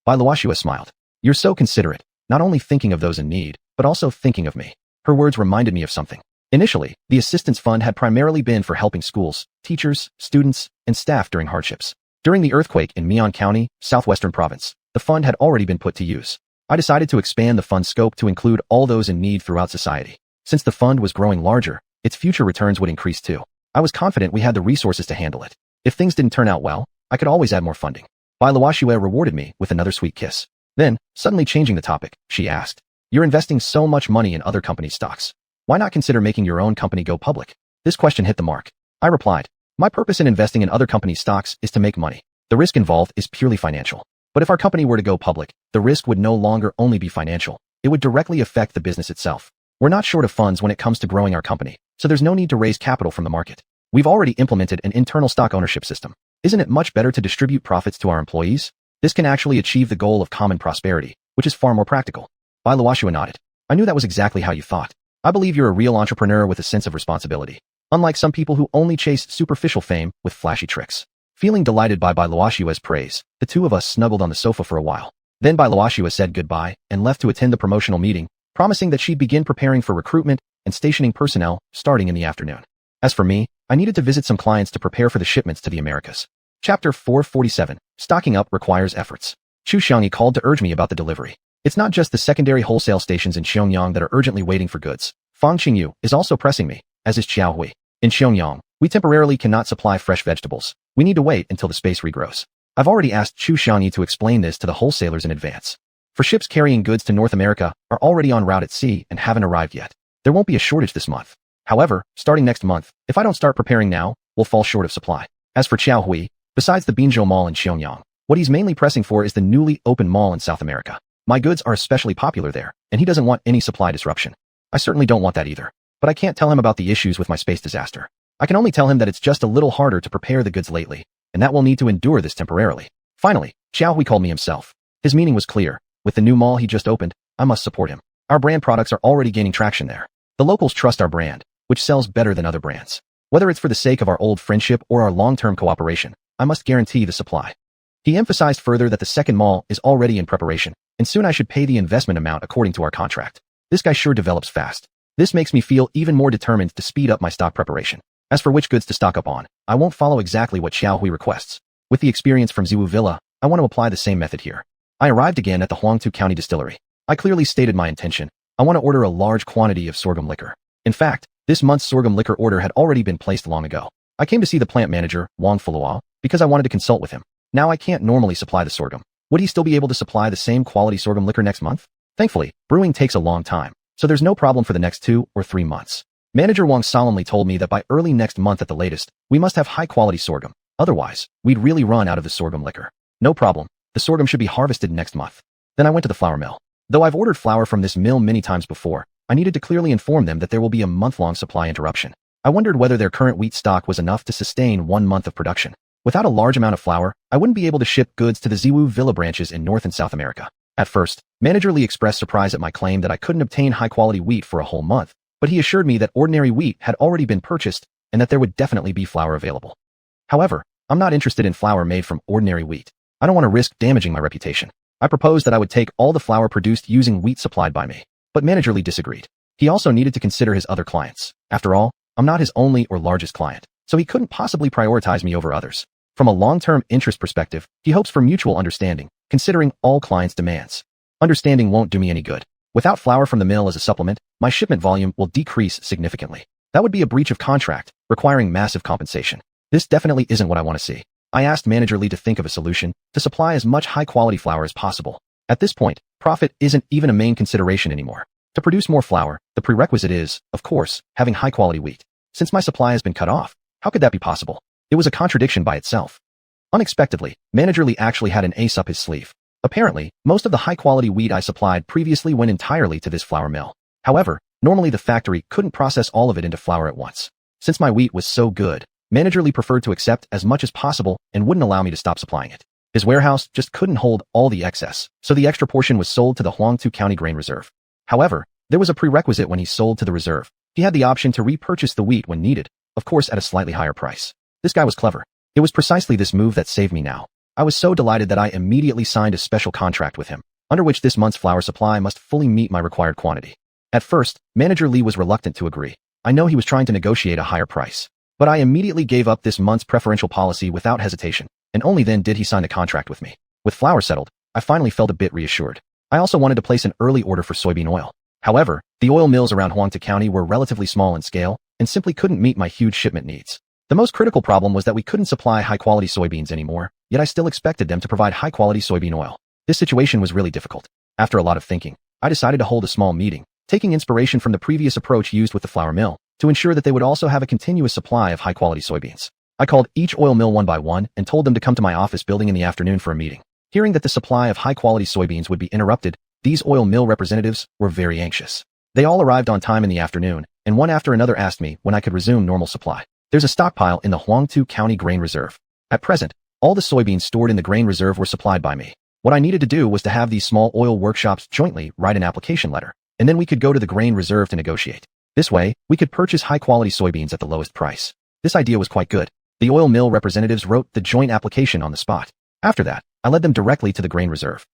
Bai Luoxue smiled. You're so considerate, not only thinking of those in need, but also thinking of me. Her words reminded me of something. Initially, the assistance fund had primarily been for helping schools, teachers, students, and staff during hardships. During the earthquake in Mian County, southwestern province, the fund had already been put to use. I decided to expand the fund's scope to include all those in need throughout society. Since the fund was growing larger, its future returns would increase too. I was confident we had the resources to handle it. If things didn't turn out well, I could always add more funding. Bai Luoxue rewarded me with another sweet kiss. Then, suddenly changing the topic, she asked, You're investing so much money in other companies' stocks. Why not consider making your own company go public? This question hit the mark. I replied, My purpose in investing in other companies' stocks is to make money. The risk involved is purely financial. But if our company were to go public, the risk would no longer only be financial. It would directly affect the business itself. We're not short of funds when it comes to growing our company, so there's no need to raise capital from the market. We've already implemented an internal stock ownership system. Isn't it much better to distribute profits to our employees? This can actually achieve the goal of common prosperity, which is far more practical. Bai Luoxue nodded. I knew that was exactly how you thought. I believe you're a real entrepreneur with a sense of responsibility, unlike some people who only chase superficial fame with flashy tricks. Feeling delighted by Bai Luoxue's praise, the two of us snuggled on the sofa for a while. Then Bai Luoxue said goodbye and left to attend the promotional meeting, promising that she'd begin preparing for recruitment and stationing personnel starting in the afternoon. As for me, I needed to visit some clients to prepare for the shipments to the Americas. Chapter 447. Stocking up requires efforts. Xiuxian called to urge me about the delivery. It's not just the secondary wholesale stations in Xiangyang that are urgently waiting for goods. Fang Qingyu is also pressing me, as is Xiaohui. In Xiangyang, we temporarily cannot supply fresh vegetables. We need to wait until the space regrows. I've already asked Xiuxian to explain this to the wholesalers in advance. For ships carrying goods to North America are already en route at sea and haven't arrived yet. There won't be a shortage this month. However, starting next month, if I don't start preparing now, we'll fall short of supply. As for Xiaohui, besides the Binzhou Mall in Xiangyang, what he's mainly pressing for is the newly opened mall in South America. My goods are especially popular there, and he doesn't want any supply disruption. I certainly don't want that either. But I can't tell him about the issues with my space disaster. I can only tell him that it's just a little harder to prepare the goods lately, and that we'll need to endure this temporarily. Finally, Xiaohui called me himself. His meaning was clear. With the new mall he just opened, I must support him. Our brand products are already gaining traction there. The locals trust our brand, which sells better than other brands. Whether it's for the sake of our old friendship or our long-term cooperation, I must guarantee the supply. He emphasized further that the second mall is already in preparation, and soon I should pay the investment amount according to our contract. This guy sure develops fast. This makes me feel even more determined to speed up my stock preparation. As for which goods to stock up on, I won't follow exactly what Xiaohui requests. With the experience from Ziwu Villa, I want to apply the same method here. I arrived again at the Huangtu County Distillery. I clearly stated my intention. I want to order a large quantity of sorghum liquor. In fact, This month's sorghum liquor order had already been placed long ago. I came to see the plant manager, Wang Fulua, because I wanted to consult with him. Now I can't normally supply the sorghum. Would he still be able to supply the same quality sorghum liquor next month? Thankfully, brewing takes a long time, so there's no problem for the next 2 or 3 months. Manager Wang solemnly told me that by early next month at the latest, we must have high-quality sorghum. Otherwise, we'd really run out of the sorghum liquor. No problem. The sorghum should be harvested next month. Then I went to the flour mill. Though I've ordered flour from this mill many times before, I needed to clearly inform them that there will be a month-long supply interruption. I wondered whether their current wheat stock was enough to sustain 1 month of production. Without a large amount of flour, I wouldn't be able to ship goods to the Ziwu Villa branches in North and South America. At first, Manager Lee expressed surprise at my claim that I couldn't obtain high-quality wheat for a whole month, but he assured me that ordinary wheat had already been purchased and that there would definitely be flour available. However, I'm not interested in flour made from ordinary wheat. I don't want to risk damaging my reputation. I proposed that I would take all the flour produced using wheat supplied by me, but Manager Lee disagreed. He also needed to consider his other clients. After all, I'm not his only or largest client, so he couldn't possibly prioritize me over others. From a long-term interest perspective, he hopes for mutual understanding, considering all clients' demands. Understanding won't do me any good. Without flour from the mill as a supplement, my shipment volume will decrease significantly. That would be a breach of contract, requiring massive compensation. This definitely isn't what I want to see. I asked Manager Lee to think of a solution to supply as much high-quality flour as possible. At this point, profit isn't even a main consideration anymore. To produce more flour, the prerequisite is, of course, having high-quality wheat. Since my supply has been cut off, how could that be possible? It was a contradiction by itself. Unexpectedly, Manager Lee actually had an ace up his sleeve. Apparently, most of the high-quality wheat I supplied previously went entirely to this flour mill. However, normally the factory couldn't process all of it into flour at once. Since my wheat was so good, Manager Lee preferred to accept as much as possible and wouldn't allow me to stop supplying it. His warehouse just couldn't hold all the excess, so the extra portion was sold to the Huangtu County Grain Reserve. However, there was a prerequisite when he sold to the reserve. He had the option to repurchase the wheat when needed, of course at a slightly higher price. This guy was clever. It was precisely this move that saved me now. I was so delighted that I immediately signed a special contract with him, under which this month's flour supply must fully meet my required quantity. At first, Manager Lee was reluctant to agree. I know he was trying to negotiate a higher price. But I immediately gave up this month's preferential policy without hesitation, and only then did he sign the contract with me. With flour settled, I finally felt a bit reassured. I also wanted to place an early order for soybean oil. However, the oil mills around Huangtu County were relatively small in scale and simply couldn't meet my huge shipment needs. The most critical problem was that we couldn't supply high-quality soybeans anymore, yet I still expected them to provide high-quality soybean oil. This situation was really difficult. After a lot of thinking, I decided to hold a small meeting, taking inspiration from the previous approach used with the flour mill, to ensure that they would also have a continuous supply of high-quality soybeans. I called each oil mill one by one and told them to come to my office building in the afternoon for a meeting. Hearing that the supply of high-quality soybeans would be interrupted, these oil mill representatives were very anxious. They all arrived on time in the afternoon, and one after another asked me when I could resume normal supply. There's a stockpile in the Huangtu County Grain Reserve. At present, all the soybeans stored in the grain reserve were supplied by me. What I needed to do was to have these small oil workshops jointly write an application letter, and then we could go to the grain reserve to negotiate. This way, we could purchase high-quality soybeans at the lowest price. This idea was quite good. The oil mill representatives wrote the joint application on the spot. After that, I led them directly to the grain reserve.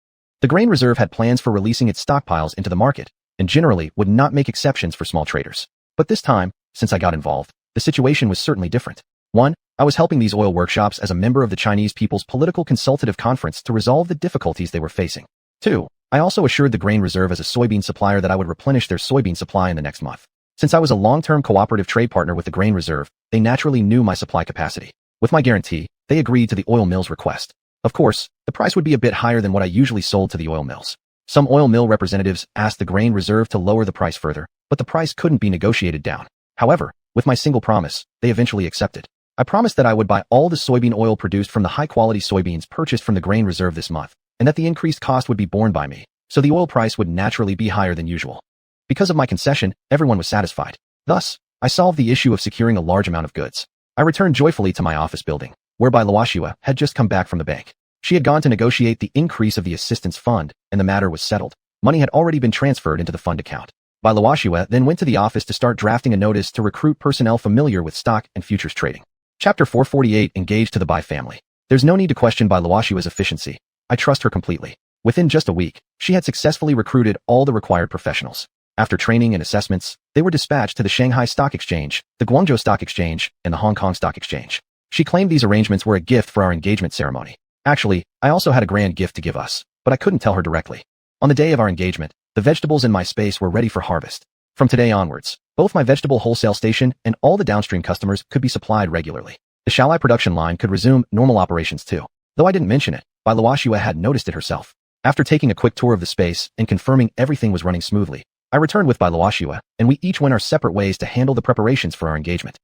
The grain reserve had plans for releasing its stockpiles into the market, and generally would not make exceptions for small traders. But this time, since I got involved, the situation was certainly different. 1. I was helping these oil workshops as a member of the Chinese People's Political Consultative Conference to resolve the difficulties they were facing. 2. I also assured the grain reserve as a soybean supplier that I would replenish their soybean supply in the next month. Since I was a long-term cooperative trade partner with the grain reserve, they naturally knew my supply capacity. With my guarantee, they agreed to the oil mill's request. Of course, the price would be a bit higher than what I usually sold to the oil mills. Some oil mill representatives asked the grain reserve to lower the price further, but the price couldn't be negotiated down. However, with my single promise, they eventually accepted. I promised that I would buy all the soybean oil produced from the high-quality soybeans purchased from the grain reserve this month, and that the increased cost would be borne by me, so the oil price would naturally be higher than usual. Because of my concession, everyone was satisfied. Thus, I solved the issue of securing a large amount of goods. I returned joyfully to my office building, whereby Luoxua had just come back from the bank. She had gone to negotiate the increase of the assistance fund, and the matter was settled. Money had already been transferred into the fund account. Luoxua then went to the office to start drafting a notice to recruit personnel familiar with stock and futures trading. Chapter 448 Engaged to the Bai family. There's no need to question Luoxua's efficiency. I trust her completely. Within just a week, she had successfully recruited all the required professionals. After training and assessments, they were dispatched to the Shanghai Stock Exchange, the Guangzhou Stock Exchange, and the Hong Kong Stock Exchange. She claimed these arrangements were a gift for our engagement ceremony. Actually, I also had a grand gift to give us, but I couldn't tell her directly. On the day of our engagement, the vegetables in my space were ready for harvest. From today onwards, both my vegetable wholesale station and all the downstream customers could be supplied regularly. The xiaolai production line could resume normal operations too. Though I didn't mention it, Bai Luoxue had noticed it herself. After taking a quick tour of the space and confirming everything was running smoothly, I returned with Bai Luoxue, and we each went our separate ways to handle the preparations for our engagement.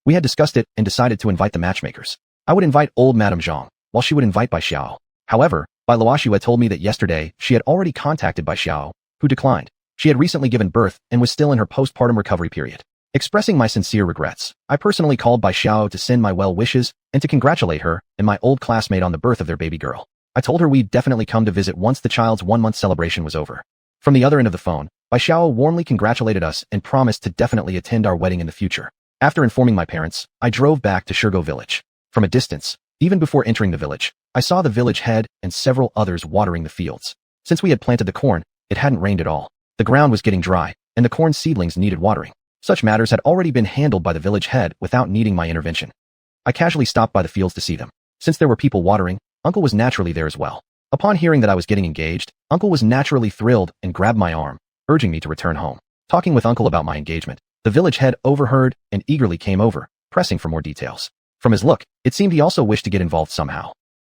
We had discussed it and decided to invite the matchmakers. I would invite old Madame Zhang, while she would invite Bai Xiao. However, Bai Luoxue told me that yesterday she had already contacted Bai Xiao, who declined. She had recently given birth and was still in her postpartum recovery period. Expressing my sincere regrets, I personally called Bai Xiao to send my well wishes and to congratulate her and my old classmate on the birth of their baby girl. I told her we'd definitely come to visit once the child's 1-month celebration was over. From the other end of the phone, Bai Xiao warmly congratulated us and promised to definitely attend our wedding in the future. After informing my parents, I drove back to Shirgo village. From a distance, even before entering the village, I saw the village head and several others watering the fields. Since we had planted the corn, it hadn't rained at all. The ground was getting dry, and the corn seedlings needed watering. Such matters had already been handled by the village head without needing my intervention. I casually stopped by the fields to see them. Since there were people watering, Uncle was naturally there as well. Upon hearing that I was getting engaged, Uncle was naturally thrilled and grabbed my arm, urging me to return home. Talking with Uncle about my engagement, the village head overheard and eagerly came over, pressing for more details. From his look, it seemed he also wished to get involved somehow.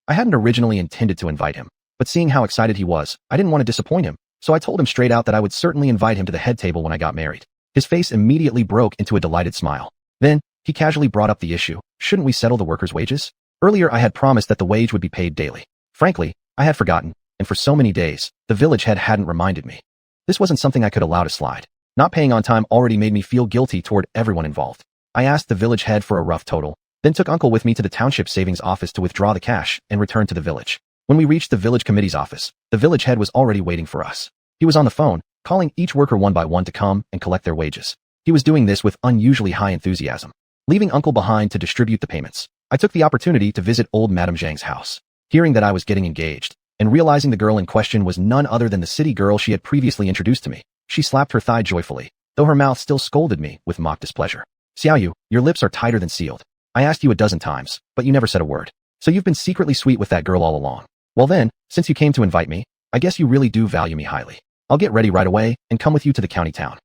I hadn't originally intended to invite him, but seeing how excited he was, I didn't want to disappoint him, so I told him straight out that I would certainly invite him to the head table when I got married. His face immediately broke into a delighted smile. Then, he casually brought up the issue, shouldn't we settle the workers' wages? Earlier I had promised that the wage would be paid daily. Frankly, I had forgotten, and for so many days, the village head hadn't reminded me. This wasn't something I could allow to slide. Not paying on time already made me feel guilty toward everyone involved. I asked the village head for a rough total, then took Uncle with me to the township savings office to withdraw the cash and return to the village. When we reached the village committee's office, the village head was already waiting for us. He was on the phone, calling each worker one by one to come and collect their wages. He was doing this with unusually high enthusiasm. Leaving Uncle behind to distribute the payments, I took the opportunity to visit old Madame Zhang's house. Hearing that I was getting engaged, and realizing the girl in question was none other than the city girl she had previously introduced to me, she slapped her thigh joyfully, though her mouth still scolded me with mock displeasure. Xiaoyu, your lips are tighter than sealed. I asked you a dozen times, but you never said a word. So you've been secretly sweet with that girl all along. Well then, since you came to invite me, I guess you really do value me highly. I'll get ready right away and come with you to the county town.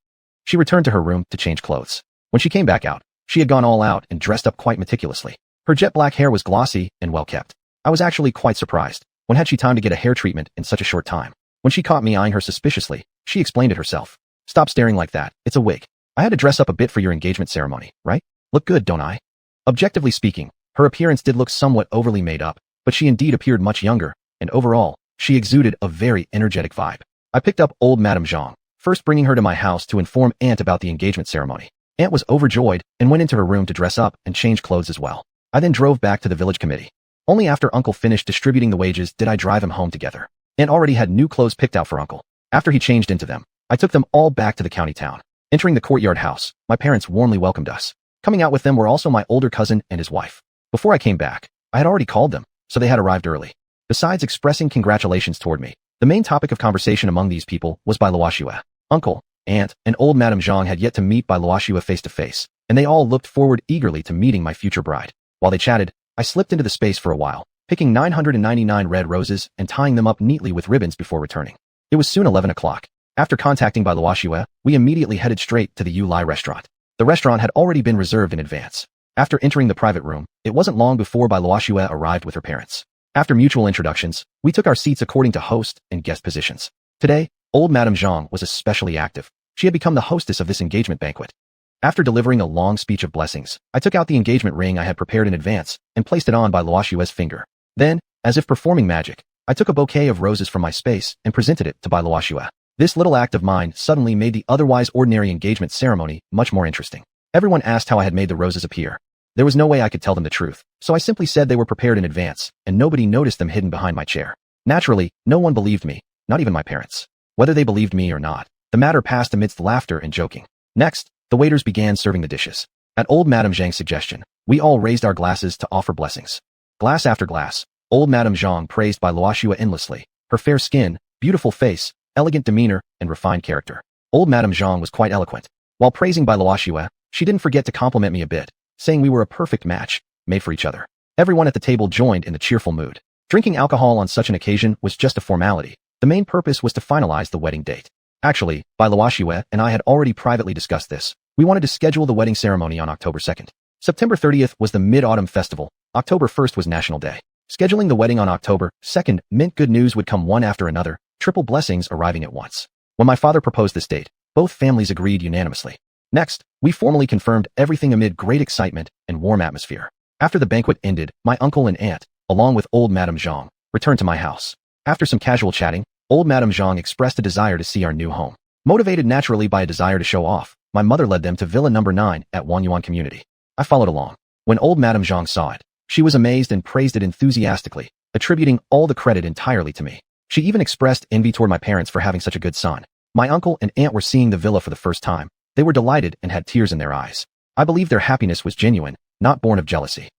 She returned to her room to change clothes. When she came back out, she had gone all out and dressed up quite meticulously. Her jet black hair was glossy and well kept. I was actually quite surprised. When had she time to get a hair treatment in such a short time? When she caught me eyeing her suspiciously, she explained it herself. Stop staring like that, it's a wig. I had to dress up a bit for your engagement ceremony, right? Look good, don't I? Objectively speaking, her appearance did look somewhat overly made up, but she indeed appeared much younger, and overall, she exuded a very energetic vibe. I picked up old Madame Zhang, first bringing her to my house to inform Aunt about the engagement ceremony. Aunt was overjoyed and went into her room to dress up and change clothes as well. I then drove back to the village committee. Only after Uncle finished distributing the wages did I drive him home together. Aunt already had new clothes picked out for Uncle. After he changed into them, I took them all back to the county town. Entering the courtyard house, my parents warmly welcomed us. Coming out with them were also my older cousin and his wife. Before I came back, I had already called them, so they had arrived early. Besides expressing congratulations toward me, the main topic of conversation among these people was Bai Luoxue. Uncle, Aunt, and old Madame Zhang had yet to meet Bai Luoxue face to face, and they all looked forward eagerly to meeting my future bride. While they chatted, I slipped into the space for a while, picking 999 red roses and tying them up neatly with ribbons before returning. It was soon 11 o'clock. After contacting Bai Luoxue, we immediately headed straight to the Yu Lai restaurant. The restaurant had already been reserved in advance. After entering the private room, it wasn't long before Bai Luoxue arrived with her parents. After mutual introductions, we took our seats according to host and guest positions. Today, old Madame Zhang was especially active. She had become the hostess of this engagement banquet. After delivering a long speech of blessings, I took out the engagement ring I had prepared in advance and placed it on Bai Luoxue's finger. Then, as if performing magic, I took a bouquet of roses from my space and presented it to Bai Luoxue. This little act of mine suddenly made the otherwise ordinary engagement ceremony much more interesting. Everyone asked how I had made the roses appear. There was no way I could tell them the truth, so I simply said they were prepared in advance, and nobody noticed them hidden behind my chair. Naturally, no one believed me, not even my parents. Whether they believed me or not, the matter passed amidst laughter and joking. Next, the waiters began serving the dishes. At old Madame Zhang's suggestion, we all raised our glasses to offer blessings. Glass after glass, old Madame Zhang praised Bai Luoxue endlessly, her fair skin, beautiful face, elegant demeanor, and refined character. Old Madame Zhang was quite eloquent. While praising Bai Luoxue, she didn't forget to compliment me a bit, saying we were a perfect match, made for each other. Everyone at the table joined in the cheerful mood. Drinking alcohol on such an occasion was just a formality. The main purpose was to finalize the wedding date. Actually, Bai Luoxue and I had already privately discussed this. We wanted to schedule the wedding ceremony on October 2nd. September 30th was the Mid-Autumn Festival. October 1st was National Day. Scheduling the wedding on October 2nd meant good news would come one after another, triple blessings arriving at once. When my father proposed this date, both families agreed unanimously. Next, we formally confirmed everything amid great excitement and warm atmosphere. After the banquet ended, my uncle and aunt, along with old Madame Zhang, returned to my house. After some casual chatting, old Madame Zhang expressed a desire to see our new home. Motivated naturally by a desire to show off, my mother led them to Villa Number 9 at Xuanhuan community. I followed along. When old Madame Zhang saw it, she was amazed and praised it enthusiastically, attributing all the credit entirely to me. She even expressed envy toward my parents for having such a good son. My uncle and aunt were seeing the villa for the first time. They were delighted and had tears in their eyes. I believe their happiness was genuine, not born of jealousy.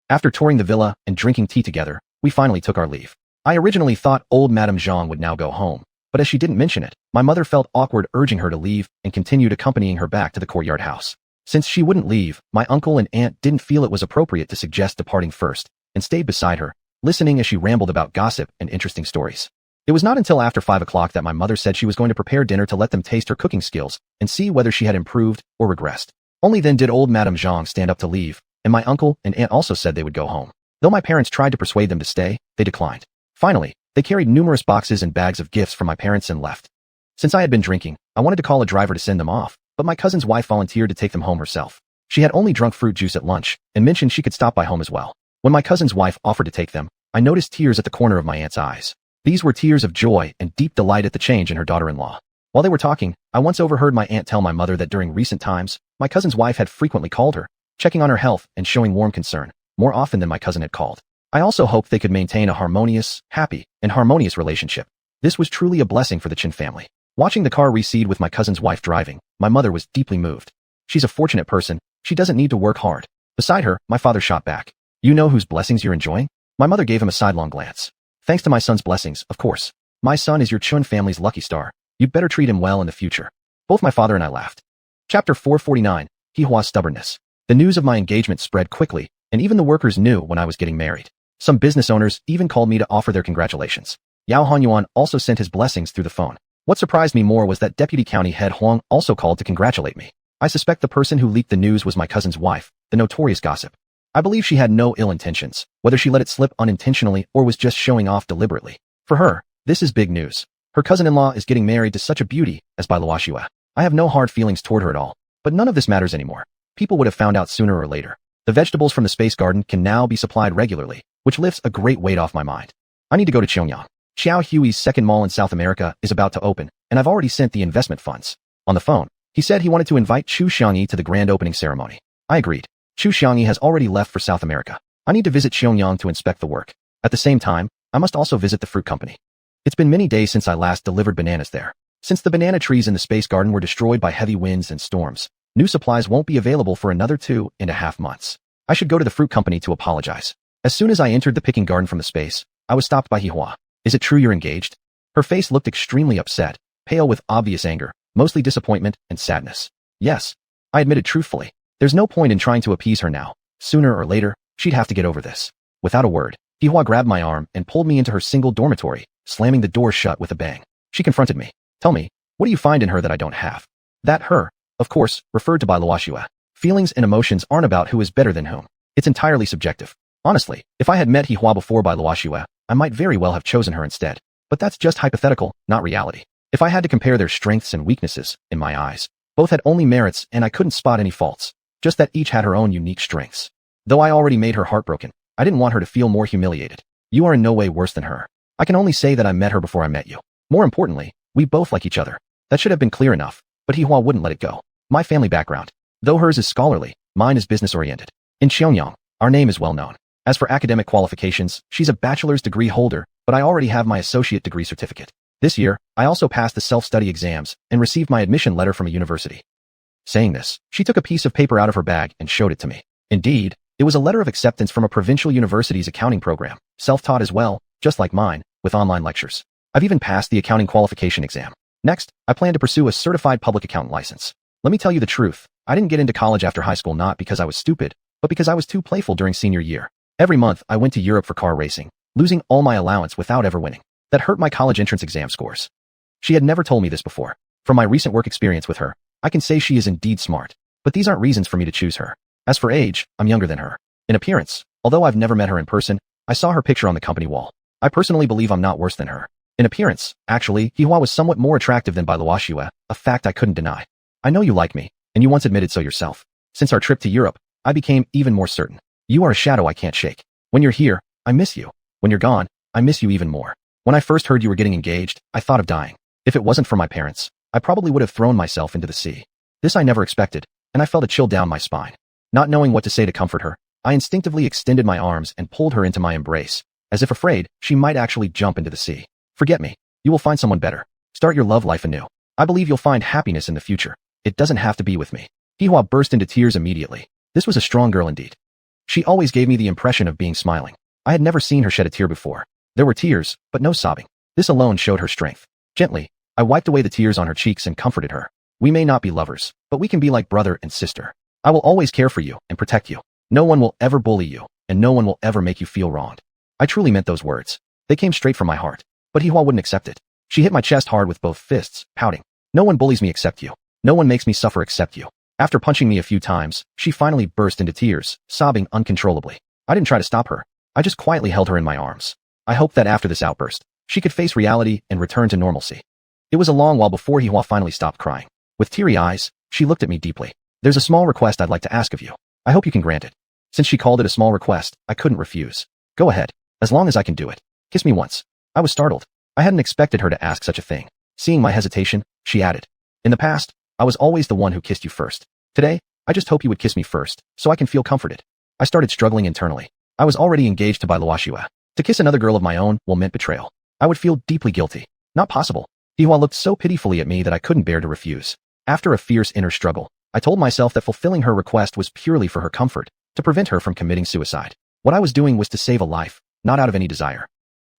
After touring the villa and drinking tea together, we finally took our leave. I originally thought old Madame Zhang would now go home, but as she didn't mention it, my mother felt awkward urging her to leave and continued accompanying her back to the courtyard house. Since she wouldn't leave, my uncle and aunt didn't feel it was appropriate to suggest departing first, and stayed beside her, listening as she rambled about gossip and interesting stories. It was not until after 5 o'clock that my mother said she was going to prepare dinner to let them taste her cooking skills and see whether she had improved or regressed. Only then did old Madame Zhang stand up to leave, and my uncle and aunt also said they would go home. Though my parents tried to persuade them to stay, they declined. Finally, they carried numerous boxes and bags of gifts from my parents and left. Since I had been drinking, I wanted to call a driver to send them off, but my cousin's wife volunteered to take them home herself. She had only drunk fruit juice at lunch and mentioned she could stop by home as well. When my cousin's wife offered to take them, I noticed tears at the corner of my aunt's eyes. These were tears of joy and deep delight at the change in her daughter-in-law. While they were talking, I once overheard my aunt tell my mother that during recent times, my cousin's wife had frequently called her, checking on her health and showing warm concern, more often than my cousin had called. I also hoped they could maintain a happy, and harmonious relationship. This was truly a blessing for the Qin family. Watching the car recede with my cousin's wife driving, my mother was deeply moved. She's a fortunate person. She doesn't need to work hard. Beside her, my father shot back. You know whose blessings you're enjoying? My mother gave him a sidelong glance. Thanks to my son's blessings, of course. My son is your Chun family's lucky star. You'd better treat him well in the future. Both my father and I laughed. Chapter 449, Hihua's Stubbornness. The news of my engagement spread quickly, and even the workers knew when I was getting married. Some business owners even called me to offer their congratulations. Yao Hanyuan also sent his blessings through the phone. What surprised me more was that Deputy County Head Huang also called to congratulate me. I suspect the person who leaked the news was my cousin's wife, the notorious gossip. I believe she had no ill intentions, whether she let it slip unintentionally or was just showing off deliberately. For her, this is big news. Her cousin-in-law is getting married to such a beauty as Bai Luoxue. I have no hard feelings toward her at all, but none of this matters anymore. People would have found out sooner or later. The vegetables from the space garden can now be supplied regularly, which lifts a great weight off my mind. I need to go to Xianxia. Xiao Hui's second mall in South America is about to open, and I've already sent the investment funds. On the phone, he said he wanted to invite xiuxian to the grand opening ceremony. I agreed. Xiuxian has already left for South America. I need to visit Xianxia to inspect the work. At the same time, I must also visit the fruit company. It's been many days since I last delivered bananas there. Since the banana trees in the space garden were destroyed by heavy winds and storms, new supplies won't be available for another 2.5 months. I should go to the fruit company to apologize. As soon as I entered the picking garden from the space, I was stopped by Hihua. Is it true you're engaged? Her face looked extremely upset, pale with obvious anger, mostly disappointment and sadness. Yes, I admitted truthfully. There's no point in trying to appease her now. Sooner or later, she'd have to get over this. Without a word, Hihua grabbed my arm and pulled me into her single dormitory, slamming the door shut with a bang. She confronted me. Tell me, what do you find in her that I don't have? That her, of course, referred to Bai Luoxue. Feelings and emotions aren't about who is better than whom. It's entirely subjective. Honestly, if I had met Hihua before Bai Luoxue, I might very well have chosen her instead. But that's just hypothetical, not reality. If I had to compare their strengths and weaknesses, in my eyes, both had only merits and I couldn't spot any faults. Just that each had her own unique strengths. Though I already made her heartbroken, I didn't want her to feel more humiliated. You are in no way worse than her. I can only say that I met her before I met you. More importantly, we both like each other. That should have been clear enough, but Hihua wouldn't let it go. My family background. Though hers is scholarly, mine is business-oriented. In Xianxia, our name is well known. As for academic qualifications, she's a bachelor's degree holder, but I already have my associate degree certificate. This year, I also passed the self-study exams and received my admission letter from a university. Saying this, she took a piece of paper out of her bag and showed it to me. Indeed, it was a letter of acceptance from a provincial university's accounting program, self-taught as well, just like mine, with online lectures. I've even passed the accounting qualification exam. Next, I plan to pursue a certified public accountant license. Let me tell you the truth, I didn't get into college after high school not because I was stupid, but because I was too playful during senior year. Every month, I went to Europe for car racing, losing all my allowance without ever winning. That hurt my college entrance exam scores. She had never told me this before. From my recent work experience with her, I can say she is indeed smart. But these aren't reasons for me to choose her. As for age, I'm younger than her. In appearance, although I've never met her in person, I saw her picture on the company wall. I personally believe I'm not worse than her. In appearance, actually, Hihua was somewhat more attractive than Bailuoxue, a fact I couldn't deny. I know you like me, and you once admitted so yourself. Since our trip to Europe, I became even more certain. You are a shadow I can't shake. When you're here, I miss you. When you're gone, I miss you even more. When I first heard you were getting engaged, I thought of dying. If it wasn't for my parents, I probably would have thrown myself into the sea. This I never expected, and I felt a chill down my spine. Not knowing what to say to comfort her, I instinctively extended my arms and pulled her into my embrace, as if afraid she might actually jump into the sea. Forget me. You will find someone better. Start your love life anew. I believe you'll find happiness in the future. It doesn't have to be with me. Hihua burst into tears immediately. This was a strong girl indeed. She always gave me the impression of being smiling. I had never seen her shed a tear before. There were tears, but no sobbing. This alone showed her strength. Gently, I wiped away the tears on her cheeks and comforted her. We may not be lovers, but we can be like brother and sister. I will always care for you and protect you. No one will ever bully you, and no one will ever make you feel wronged. I truly meant those words. They came straight from my heart. But Hihua wouldn't accept it. She hit my chest hard with both fists, pouting. No one bullies me except you. No one makes me suffer except you. After punching me a few times, she finally burst into tears, sobbing uncontrollably. I didn't try to stop her. I just quietly held her in my arms. I hoped that after this outburst, she could face reality and return to normalcy. It was a long while before Hihua finally stopped crying. With teary eyes, she looked at me deeply. There's a small request I'd like to ask of you. I hope you can grant it. Since she called it a small request, I couldn't refuse. Go ahead, as long as I can do it. Kiss me once. I was startled. I hadn't expected her to ask such a thing. Seeing my hesitation, she added, in the past, I was always the one who kissed you first. Today, I just hope you would kiss me first, so I can feel comforted. I started struggling internally. I was already engaged to Bailuoxue. To kiss another girl of my own will meant betrayal. I would feel deeply guilty. Not possible. Hihua looked so pitifully at me that I couldn't bear to refuse. After a fierce inner struggle, I told myself that fulfilling her request was purely for her comfort, to prevent her from committing suicide. What I was doing was to save a life, not out of any desire.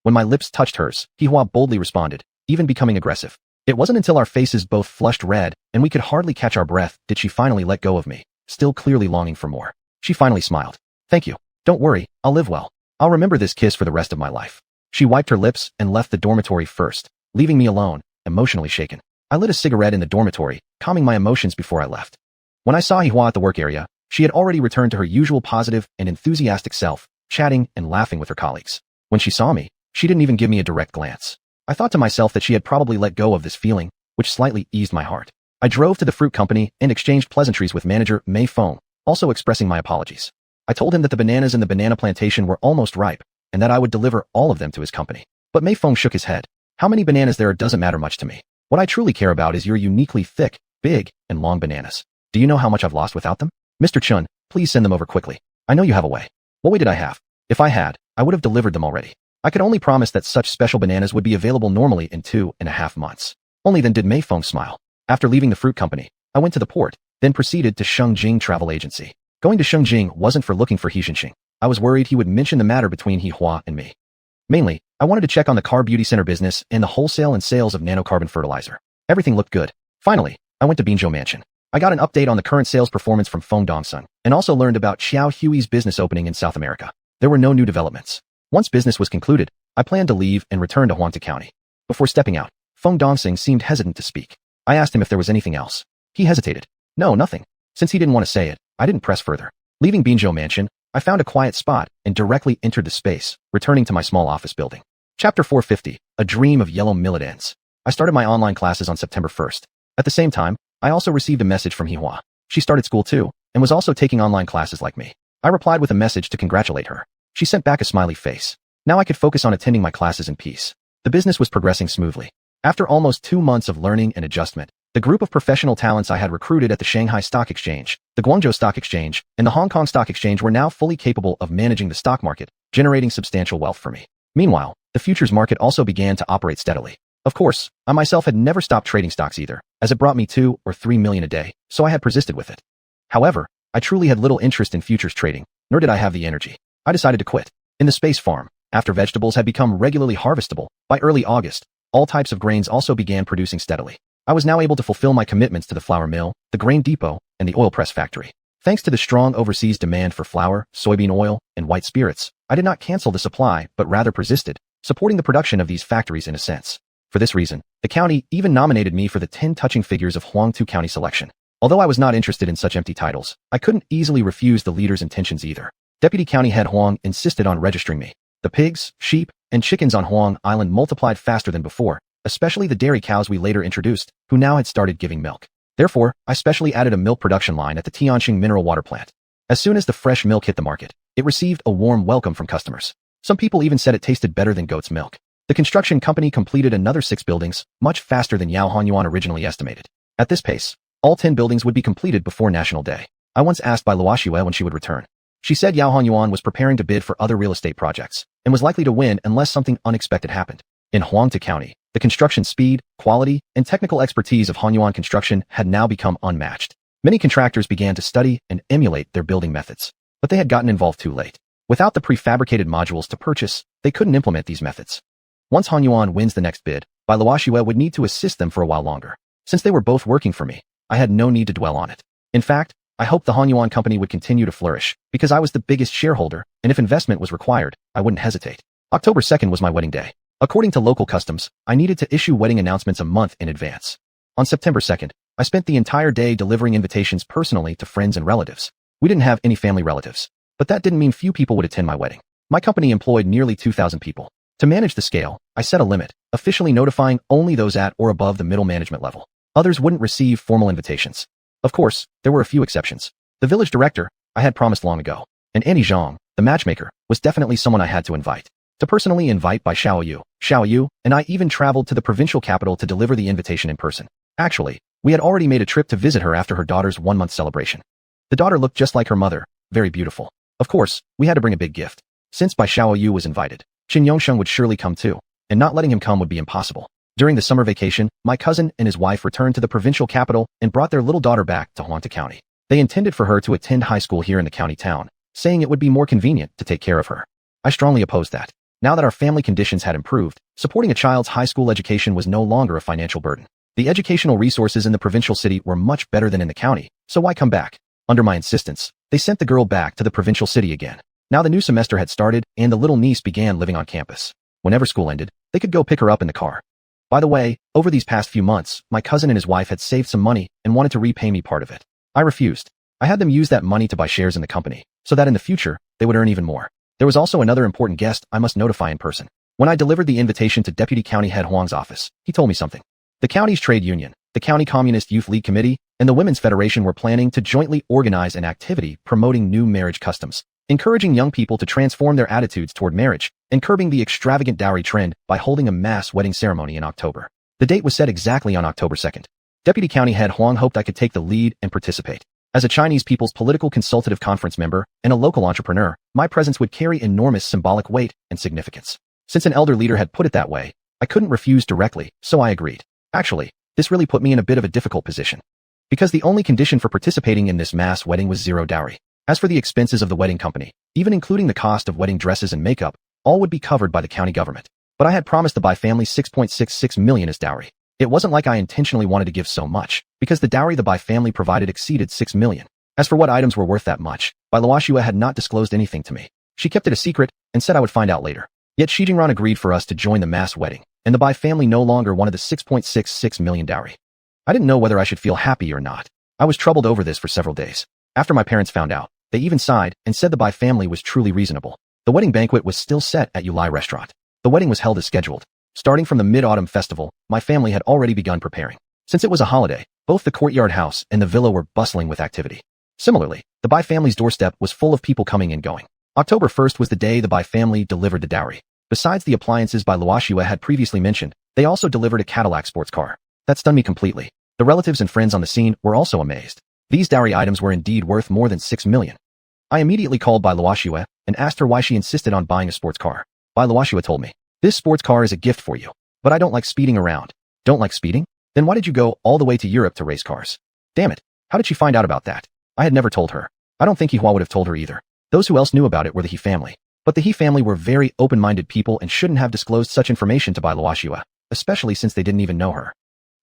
When my lips touched hers, Hihua boldly responded, even becoming aggressive. It wasn't until our faces both flushed red and we could hardly catch our breath did she finally let go of me, still clearly longing for more. She finally smiled. Thank you. Don't worry, I'll live well. I'll remember this kiss for the rest of my life. She wiped her lips and left the dormitory first, leaving me alone, emotionally shaken. I lit a cigarette in the dormitory, calming my emotions before I left. When I saw Hihua at the work area, she had already returned to her usual positive and enthusiastic self, chatting and laughing with her colleagues. When she saw me, she didn't even give me a direct glance. I thought to myself that she had probably let go of this feeling, which slightly eased my heart. I drove to the fruit company and exchanged pleasantries with manager Mei Feng, also expressing my apologies. I told him that the bananas in the banana plantation were almost ripe, and that I would deliver all of them to his company. But Mei Feng shook his head. How many bananas there are doesn't matter much to me. What I truly care about is your uniquely thick, big, and long bananas. Do you know how much I've lost without them? Mr. Chun, please send them over quickly. I know you have a way. What way did I have? If I had, I would have delivered them already. I could only promise that such special bananas would be available normally in 2.5 months. Only then did Mei Feng smile. After leaving the fruit company, I went to the port, then proceeded to Shengjing Travel Agency. Going to Shengjing wasn't for looking for xiuxian. I was worried he would mention the matter between Hihua and me. Mainly, I wanted to check on the car beauty center business and the wholesale and sales of nanocarbon fertilizer. Everything looked good. Finally, I went to Binzhou Mansion. I got an update on the current sales performance from Feng Dongsun, and also learned about Xiao Hui's business opening in South America. There were no new developments. Once business was concluded, I planned to leave and return to Huangta County. Before stepping out, Feng Dongsun seemed hesitant to speak. I asked him if there was anything else. He hesitated. No, nothing. Since he didn't want to say it, I didn't press further. Leaving Binzhou Mansion, I found a quiet spot and directly entered the space, returning to my small office building. Chapter 450, A Dream of Yellow Millet Ends. I started my online classes on September 1st. At the same time, I also received a message from Hihua. She started school too, and was also taking online classes like me. I replied with a message to congratulate her. She sent back a smiley face. Now I could focus on attending my classes in peace. The business was progressing smoothly. After almost 2 months of learning and adjustment, the group of professional talents I had recruited at the Shanghai Stock Exchange, the Guangzhou Stock Exchange, and the Hong Kong Stock Exchange were now fully capable of managing the stock market, generating substantial wealth for me. Meanwhile, the futures market also began to operate steadily. Of course, I myself had never stopped trading stocks either, as it brought me 2 or 3 million a day, so I had persisted with it. However, I truly had little interest in futures trading, nor did I have the energy. I decided to quit. In the space farm, after vegetables had become regularly harvestable, by early August, all types of grains also began producing steadily. I was now able to fulfill my commitments to the flour mill, the grain depot, and the oil press factory. Thanks to the strong overseas demand for flour, soybean oil, and white spirits, I did not cancel the supply but rather persisted, supporting the production of these factories in a sense. For this reason, the county even nominated me for the 10 touching figures of Huangtu County selection. Although I was not interested in such empty titles, I couldn't easily refuse the leader's intentions either. Deputy County Head Huang insisted on registering me. The pigs, sheep, and chickens on Huang Island multiplied faster than before, especially the dairy cows we later introduced, who now had started giving milk. Therefore, I specially added a milk production line at the Xianxia mineral water plant. As soon as the fresh milk hit the market, it received a warm welcome from customers. Some people even said it tasted better than goat's milk. The construction company completed another 6 buildings, much faster than xuanhuan originally estimated. At this pace, all 10 buildings would be completed before National Day. I once asked by Luoxue when she would return. She said xuanhuan was preparing to bid for other real estate projects, and was likely to win unless something unexpected happened. In Huangtu County, the construction speed, quality, and technical expertise of Huanyuan construction had now become unmatched. Many contractors began to study and emulate their building methods, but they had gotten involved too late. Without the prefabricated modules to purchase, they couldn't implement these methods. Once Huanyuan wins the next bid, Bai Luoxue would need to assist them for a while longer. Since they were both working for me, I had no need to dwell on it. In fact, I hoped the Huanyuan company would continue to flourish, because I was the biggest shareholder, and if investment was required, I wouldn't hesitate. October 2nd was my wedding day. According to local customs, I needed to issue wedding announcements a month in advance. On September 2nd, I spent the entire day delivering invitations personally to friends and relatives. We didn't have any family relatives, but that didn't mean few people would attend my wedding. My company employed nearly 2,000 people. To manage the scale, I set a limit, officially notifying only those at or above the middle management level. Others wouldn't receive formal invitations. Of course, there were a few exceptions. The village director, I had promised long ago, and Annie Zhang, the matchmaker, was definitely someone I had to invite. To personally invite by Xiaoyu, and I even traveled to the provincial capital to deliver the invitation in person. Actually, we had already made a trip to visit her after her daughter's 1-month celebration. The daughter looked just like her mother, very beautiful. Of course, we had to bring a big gift. Since Bai Xiaoyu was invited, Qin Yongsheng would surely come too, and not letting him come would be impossible. During the summer vacation, my cousin and his wife returned to the provincial capital and brought their little daughter back to Huangtu County. They intended for her to attend high school here in the county town, saying it would be more convenient to take care of her. I strongly opposed that. Now that our family conditions had improved, supporting a child's high school education was no longer a financial burden. The educational resources in the provincial city were much better than in the county, so why come back? Under my insistence, they sent the girl back to the provincial city again. Now the new semester had started, and the little niece began living on campus. Whenever school ended, they could go pick her up in the car. By the way, over these past few months, my cousin and his wife had saved some money and wanted to repay me part of it. I refused. I had them use that money to buy shares in the company, so that in the future, they would earn even more. There was also another important guest I must notify in person. When I delivered the invitation to Deputy County Head Huang's office, he told me something. The county's trade union, the County Communist Youth League Committee, and the Women's Federation were planning to jointly organize an activity promoting new marriage customs, encouraging young people to transform their attitudes toward marriage, and curbing the extravagant dowry trend by holding a mass wedding ceremony in October. The date was set exactly on October 2nd. Deputy County Head Huang hoped I could take the lead and participate. As a Chinese People's Political Consultative Conference member and a local entrepreneur, my presence would carry enormous symbolic weight and significance. Since an elder leader had put it that way, I couldn't refuse directly, so I agreed. Actually, this really put me in a bit of a difficult position. Because the only condition for participating in this mass wedding was zero dowry. As for the expenses of the wedding company, even including the cost of wedding dresses and makeup, all would be covered by the county government. But I had promised the Bai family 6.66 million as dowry. It wasn't like I intentionally wanted to give so much, because the dowry the Bai family provided exceeded 6 million. As for what items were worth that much, Bai Luoxue had not disclosed anything to me. She kept it a secret and said I would find out later. Yet Xi Jingran agreed for us to join the mass wedding, and the Bai family no longer wanted the 6.66 million dowry. I didn't know whether I should feel happy or not. I was troubled over this for several days. After my parents found out, they even sighed and said the Bai family was truly reasonable. The wedding banquet was still set at Yulai Restaurant. The wedding was held as scheduled. Starting from the Mid-Autumn Festival, my family had already begun preparing. Since it was a holiday, both the courtyard house and the villa were bustling with activity. Similarly, the Bai family's doorstep was full of people coming and going. October 1st was the day the Bai family delivered the dowry. Besides the appliances Bai Luoxue had previously mentioned, they also delivered a Cadillac sports car. That stunned me completely. The relatives and friends on the scene were also amazed. These dowry items were indeed worth more than 6 million. I immediately called Bai Luoxue and asked her why she insisted on buying a sports car. Bai Luoxue told me, "This sports car is a gift for you, but I don't like speeding around." "Don't like speeding? Then why did you go all the way to Europe to race cars?" Damn it, how did she find out about that? I had never told her. I don't think He Hua would have told her either. Those who else knew about it were the He family. But the He family were very open-minded people and shouldn't have disclosed such information to Bai Luoxue, especially since they didn't even know her.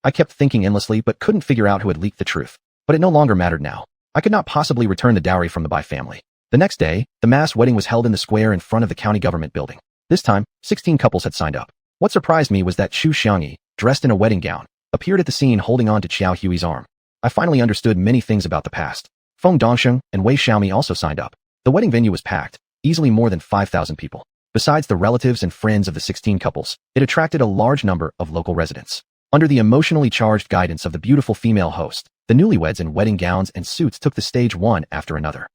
I kept thinking endlessly but couldn't figure out who had leaked the truth. But it no longer mattered now. I could not possibly return the dowry from the Bai family. The next day, the mass wedding was held in the square in front of the county government building. This time, 16 couples had signed up. What surprised me was that xiuxian, dressed in a wedding gown, appeared at the scene holding on to Xiao Hui's arm. I finally understood many things about the past. Feng Dongsheng and Wei Xiaomi also signed up. The wedding venue was packed, easily more than 5,000 people. Besides the relatives and friends of the 16 couples, it attracted a large number of local residents. Under the emotionally charged guidance of the beautiful female host, the newlyweds in wedding gowns and suits took the stage one after another.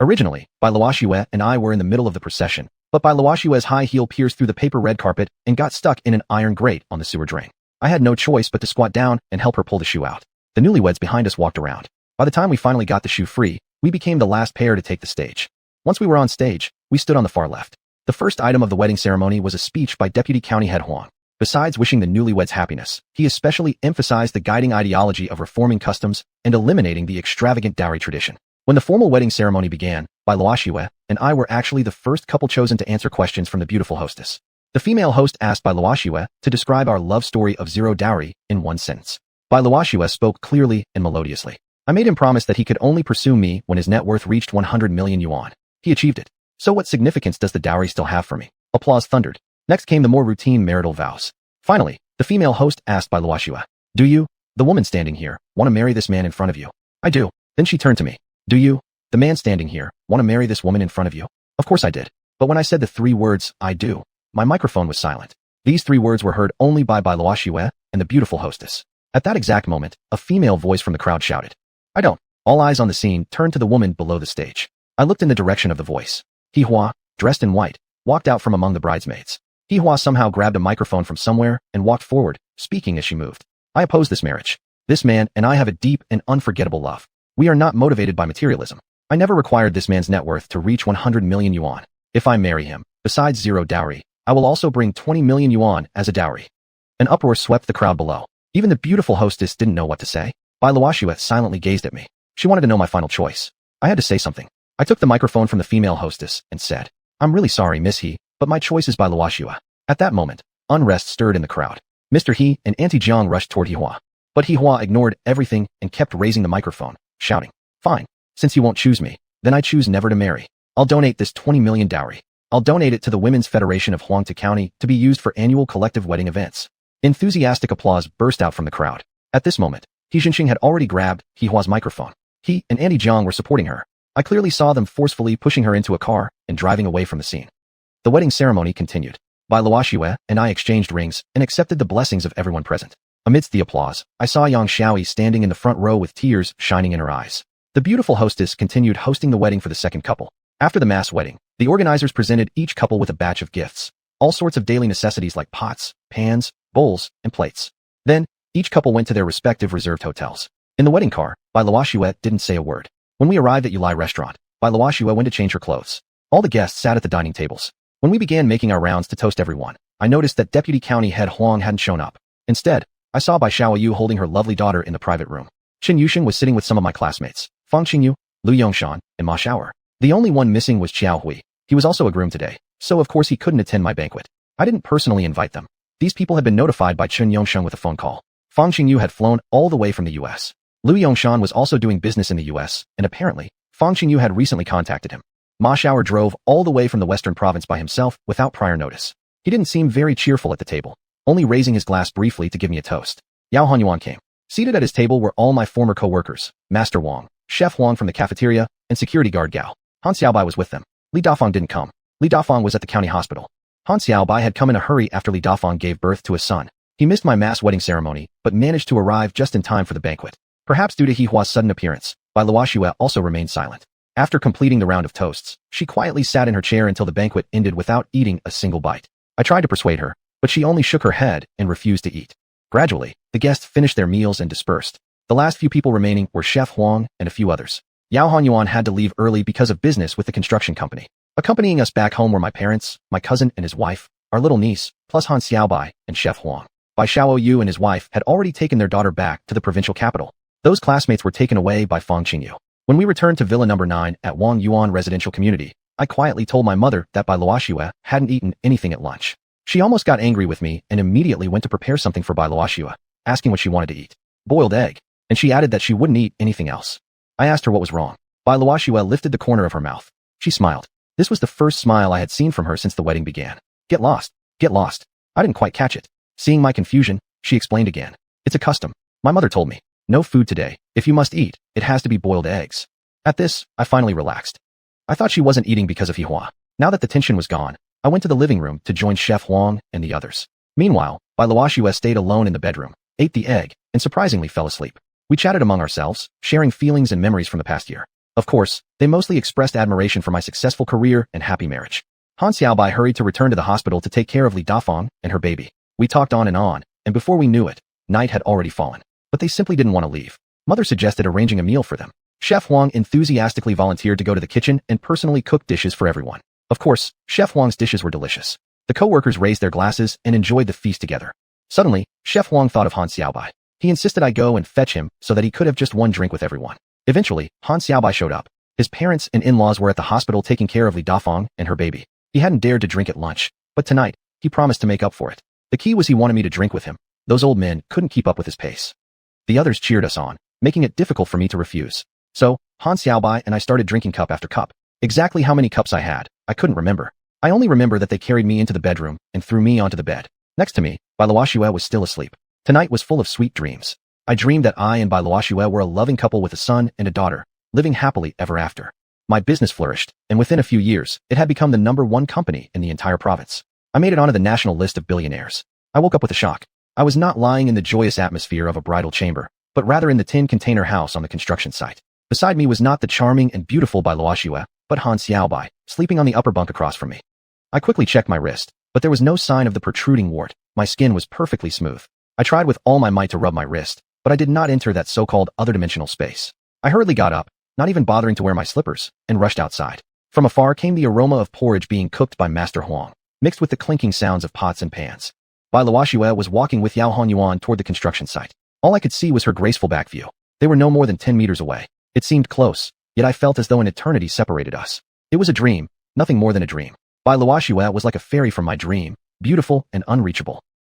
Originally, Bai Luoxue and I were in the middle of the procession, but Bai Luoxue's high heel pierced through the paper red carpet and got stuck in an iron grate on the sewer drain. I had no choice but to squat down and help her pull the shoe out. The newlyweds behind us walked around. By the time we finally got the shoe free, we became the last pair to take the stage. Once we were on stage, we stood on the far left. The first item of the wedding ceremony was a speech by Deputy County Head Huang. Besides wishing the newlyweds happiness, he especially emphasized the guiding ideology of reforming customs and eliminating the extravagant dowry tradition. When the formal wedding ceremony began, Bai Luoxue and I were actually the first couple chosen to answer questions from the beautiful hostess. The female host asked Bai Luoxue to describe our love story of zero dowry in one sentence. Bai Luoxue spoke clearly and melodiously. I made him promise that he could only pursue me when his net worth reached 100 million yuan. He achieved it. So what significance does the dowry still have for me? Applause thundered. Next came the more routine marital vows. Finally, the female host asked Bai Luoxue, "Do you, the woman standing here, want to marry this man in front of you?" "I do." Then she turned to me. "Do you, the man standing here, want to marry this woman in front of you?" Of course I did. But when I said the three words, "I do," my microphone was silent. These three words were heard only by Bai Luoxue and the beautiful hostess. At that exact moment, a female voice from the crowd shouted, "I don't." All eyes on the scene turned to the woman below the stage. I looked in the direction of the voice. Hua, dressed in white, walked out from among the bridesmaids. Hua somehow grabbed a microphone from somewhere and walked forward, speaking as she moved. "I oppose this marriage. This man and I have a deep and unforgettable love. We are not motivated by materialism. I never required this man's net worth to reach 100 million yuan. If I marry him, besides zero dowry, I will also bring 20 million yuan as a dowry." An uproar swept the crowd below. Even the beautiful hostess didn't know what to say. Bai Luoxue silently gazed at me. She wanted to know my final choice. I had to say something. I took the microphone from the female hostess and said, "I'm really sorry, Miss He, but my choice is Bai Luoxue." At that moment, unrest stirred in the crowd. Mr. He and Auntie Jiang rushed toward Hua. But Hua ignored everything and kept raising the microphone, shouting, "Fine. Since you won't choose me, then I choose never to marry. I'll donate this 20 million dowry. I'll donate it to the Women's Federation of Huangtu County to be used for annual collective wedding events." Enthusiastic applause burst out from the crowd. At this moment, Xiuxian had already grabbed Hua's microphone. He and Auntie Jiang were supporting her. I clearly saw them forcefully pushing her into a car and driving away from the scene. The wedding ceremony continued. Bai Luoxue and I exchanged rings and accepted the blessings of everyone present. Amidst the applause, I saw Yang Xiaoi standing in the front row with tears shining in her eyes. The beautiful hostess continued hosting the wedding for the second couple. After the mass wedding, the organizers presented each couple with a batch of gifts, all sorts of daily necessities like pots, pans, bowls, and plates. Then, each couple went to their respective reserved hotels. In the wedding car, Bai Luoxue didn't say a word. When we arrived at Yulai restaurant, Bai Luoxue went to change her clothes. All the guests sat at the dining tables. When we began making our rounds to toast everyone, I noticed that Deputy County Head Huang hadn't shown up. Instead, I saw Bai Xiaoyu holding her lovely daughter in the private room. Chen Yuxian was sitting with some of my classmates, Fang Qingyu, Lu Yongshan, and Ma Xiaoer. The only one missing was Xiao Hui. He was also a groom today, so of course he couldn't attend my banquet. I didn't personally invite them. These people had been notified by Chen Yongshan with a phone call. Fang Qingyu had flown all the way from the US. Lu Yongshan was also doing business in the US, and apparently, Fang Qingyu had recently contacted him. Ma Xiaoer drove all the way from the western province by himself without prior notice. He didn't seem very cheerful at the table, only raising his glass briefly to give me a toast. Yao Hanyuan came. Seated at his table were all my former co-workers, Master Wang, Chef Huang from the cafeteria, and security guard Gao. Han Xiaobai was with them. Li Dafang didn't come. Li Dafang was at the county hospital. Han Xiaobai had come in a hurry after Li Dafang gave birth to a son. He missed my mass wedding ceremony, but managed to arrive just in time for the banquet. Perhaps due to Hua's sudden appearance, Bai Luoxue also remained silent. After completing the round of toasts, she quietly sat in her chair until the banquet ended without eating a single bite. I tried to persuade her, but she only shook her head and refused to eat. Gradually, the guests finished their meals and dispersed. The last few people remaining were Chef Huang and a few others. Yao Hanyuan had to leave early because of business with the construction company. Accompanying us back home were my parents, my cousin and his wife, our little niece, plus Han Xiaobai and Chef Huang. Bai Xiaoyu and his wife had already taken their daughter back to the provincial capital. Those classmates were taken away by Fang Qingyu. When we returned to Villa Number 9 at Wang Yuan Residential Community, I quietly told my mother that Bai Luoxue hadn't eaten anything at lunch. She almost got angry with me and immediately went to prepare something for Bai Luoxue, asking what she wanted to eat. Boiled egg. And she added that she wouldn't eat anything else. I asked her what was wrong. Bai Luoxue lifted the corner of her mouth. She smiled. This was the first smile I had seen from her since the wedding began. Get lost. Get lost. I didn't quite catch it. Seeing my confusion, she explained again. It's a custom. My mother told me. No food today. If you must eat, it has to be boiled eggs. At this, I finally relaxed. I thought she wasn't eating because of Hihua. Now that the tension was gone, I went to the living room to join Chef Huang and the others. Meanwhile, Bai Luoxue stayed alone in the bedroom, ate the egg, and surprisingly fell asleep. We chatted among ourselves, sharing feelings and memories from the past year. Of course, they mostly expressed admiration for my successful career and happy marriage. Han Xiaobai hurried to return to the hospital to take care of Li Dafeng and her baby. We talked on, and before we knew it, night had already fallen. But they simply didn't want to leave. Mother suggested arranging a meal for them. Chef Huang enthusiastically volunteered to go to the kitchen and personally cook dishes for everyone. Of course, Chef Huang's dishes were delicious. The co-workers raised their glasses and enjoyed the feast together. Suddenly, Chef Huang thought of Han Xiaobai. He insisted I go and fetch him so that he could have just one drink with everyone. Eventually, Han Xiaobai showed up. His parents and in-laws were at the hospital taking care of Li Dafeng and her baby. He hadn't dared to drink at lunch, but tonight, he promised to make up for it. The key was he wanted me to drink with him. Those old men couldn't keep up with his pace. The others cheered us on, making it difficult for me to refuse. So, Han Xiaobai and I started drinking cup after cup. Exactly how many cups I had, I couldn't remember. I only remember that they carried me into the bedroom and threw me onto the bed. Next to me, Bai Luoxue was still asleep. Tonight was full of sweet dreams. I dreamed that I and Bai Luoxue were a loving couple with a son and a daughter, living happily ever after. My business flourished, and within a few years, it had become the #1 company in the entire province. I made it onto the national list of billionaires. I woke up with a shock. I was not lying in the joyous atmosphere of a bridal chamber, but rather in the tin container house on the construction site. Beside me was not the charming and beautiful Bai Luoxue, but Han Xiaobai, sleeping on the upper bunk across from me. I quickly checked my wrist, but there was no sign of the protruding wart. My skin was perfectly smooth. I tried with all my might to rub my wrist, but I did not enter that so-called other-dimensional space. I hurriedly got up, not even bothering to wear my slippers, and rushed outside. From afar came the aroma of porridge being cooked by Master Huang, mixed with the clinking sounds of pots and pans. Bai Luoxue was walking with Yao Honyuan toward the construction site. All I could see was her graceful back view. They were no more than 10 meters away. It seemed close, yet I felt as though an eternity separated us. It was a dream, nothing more than a dream. Bai Luoxue was like a fairy from my dream, beautiful and unreachable.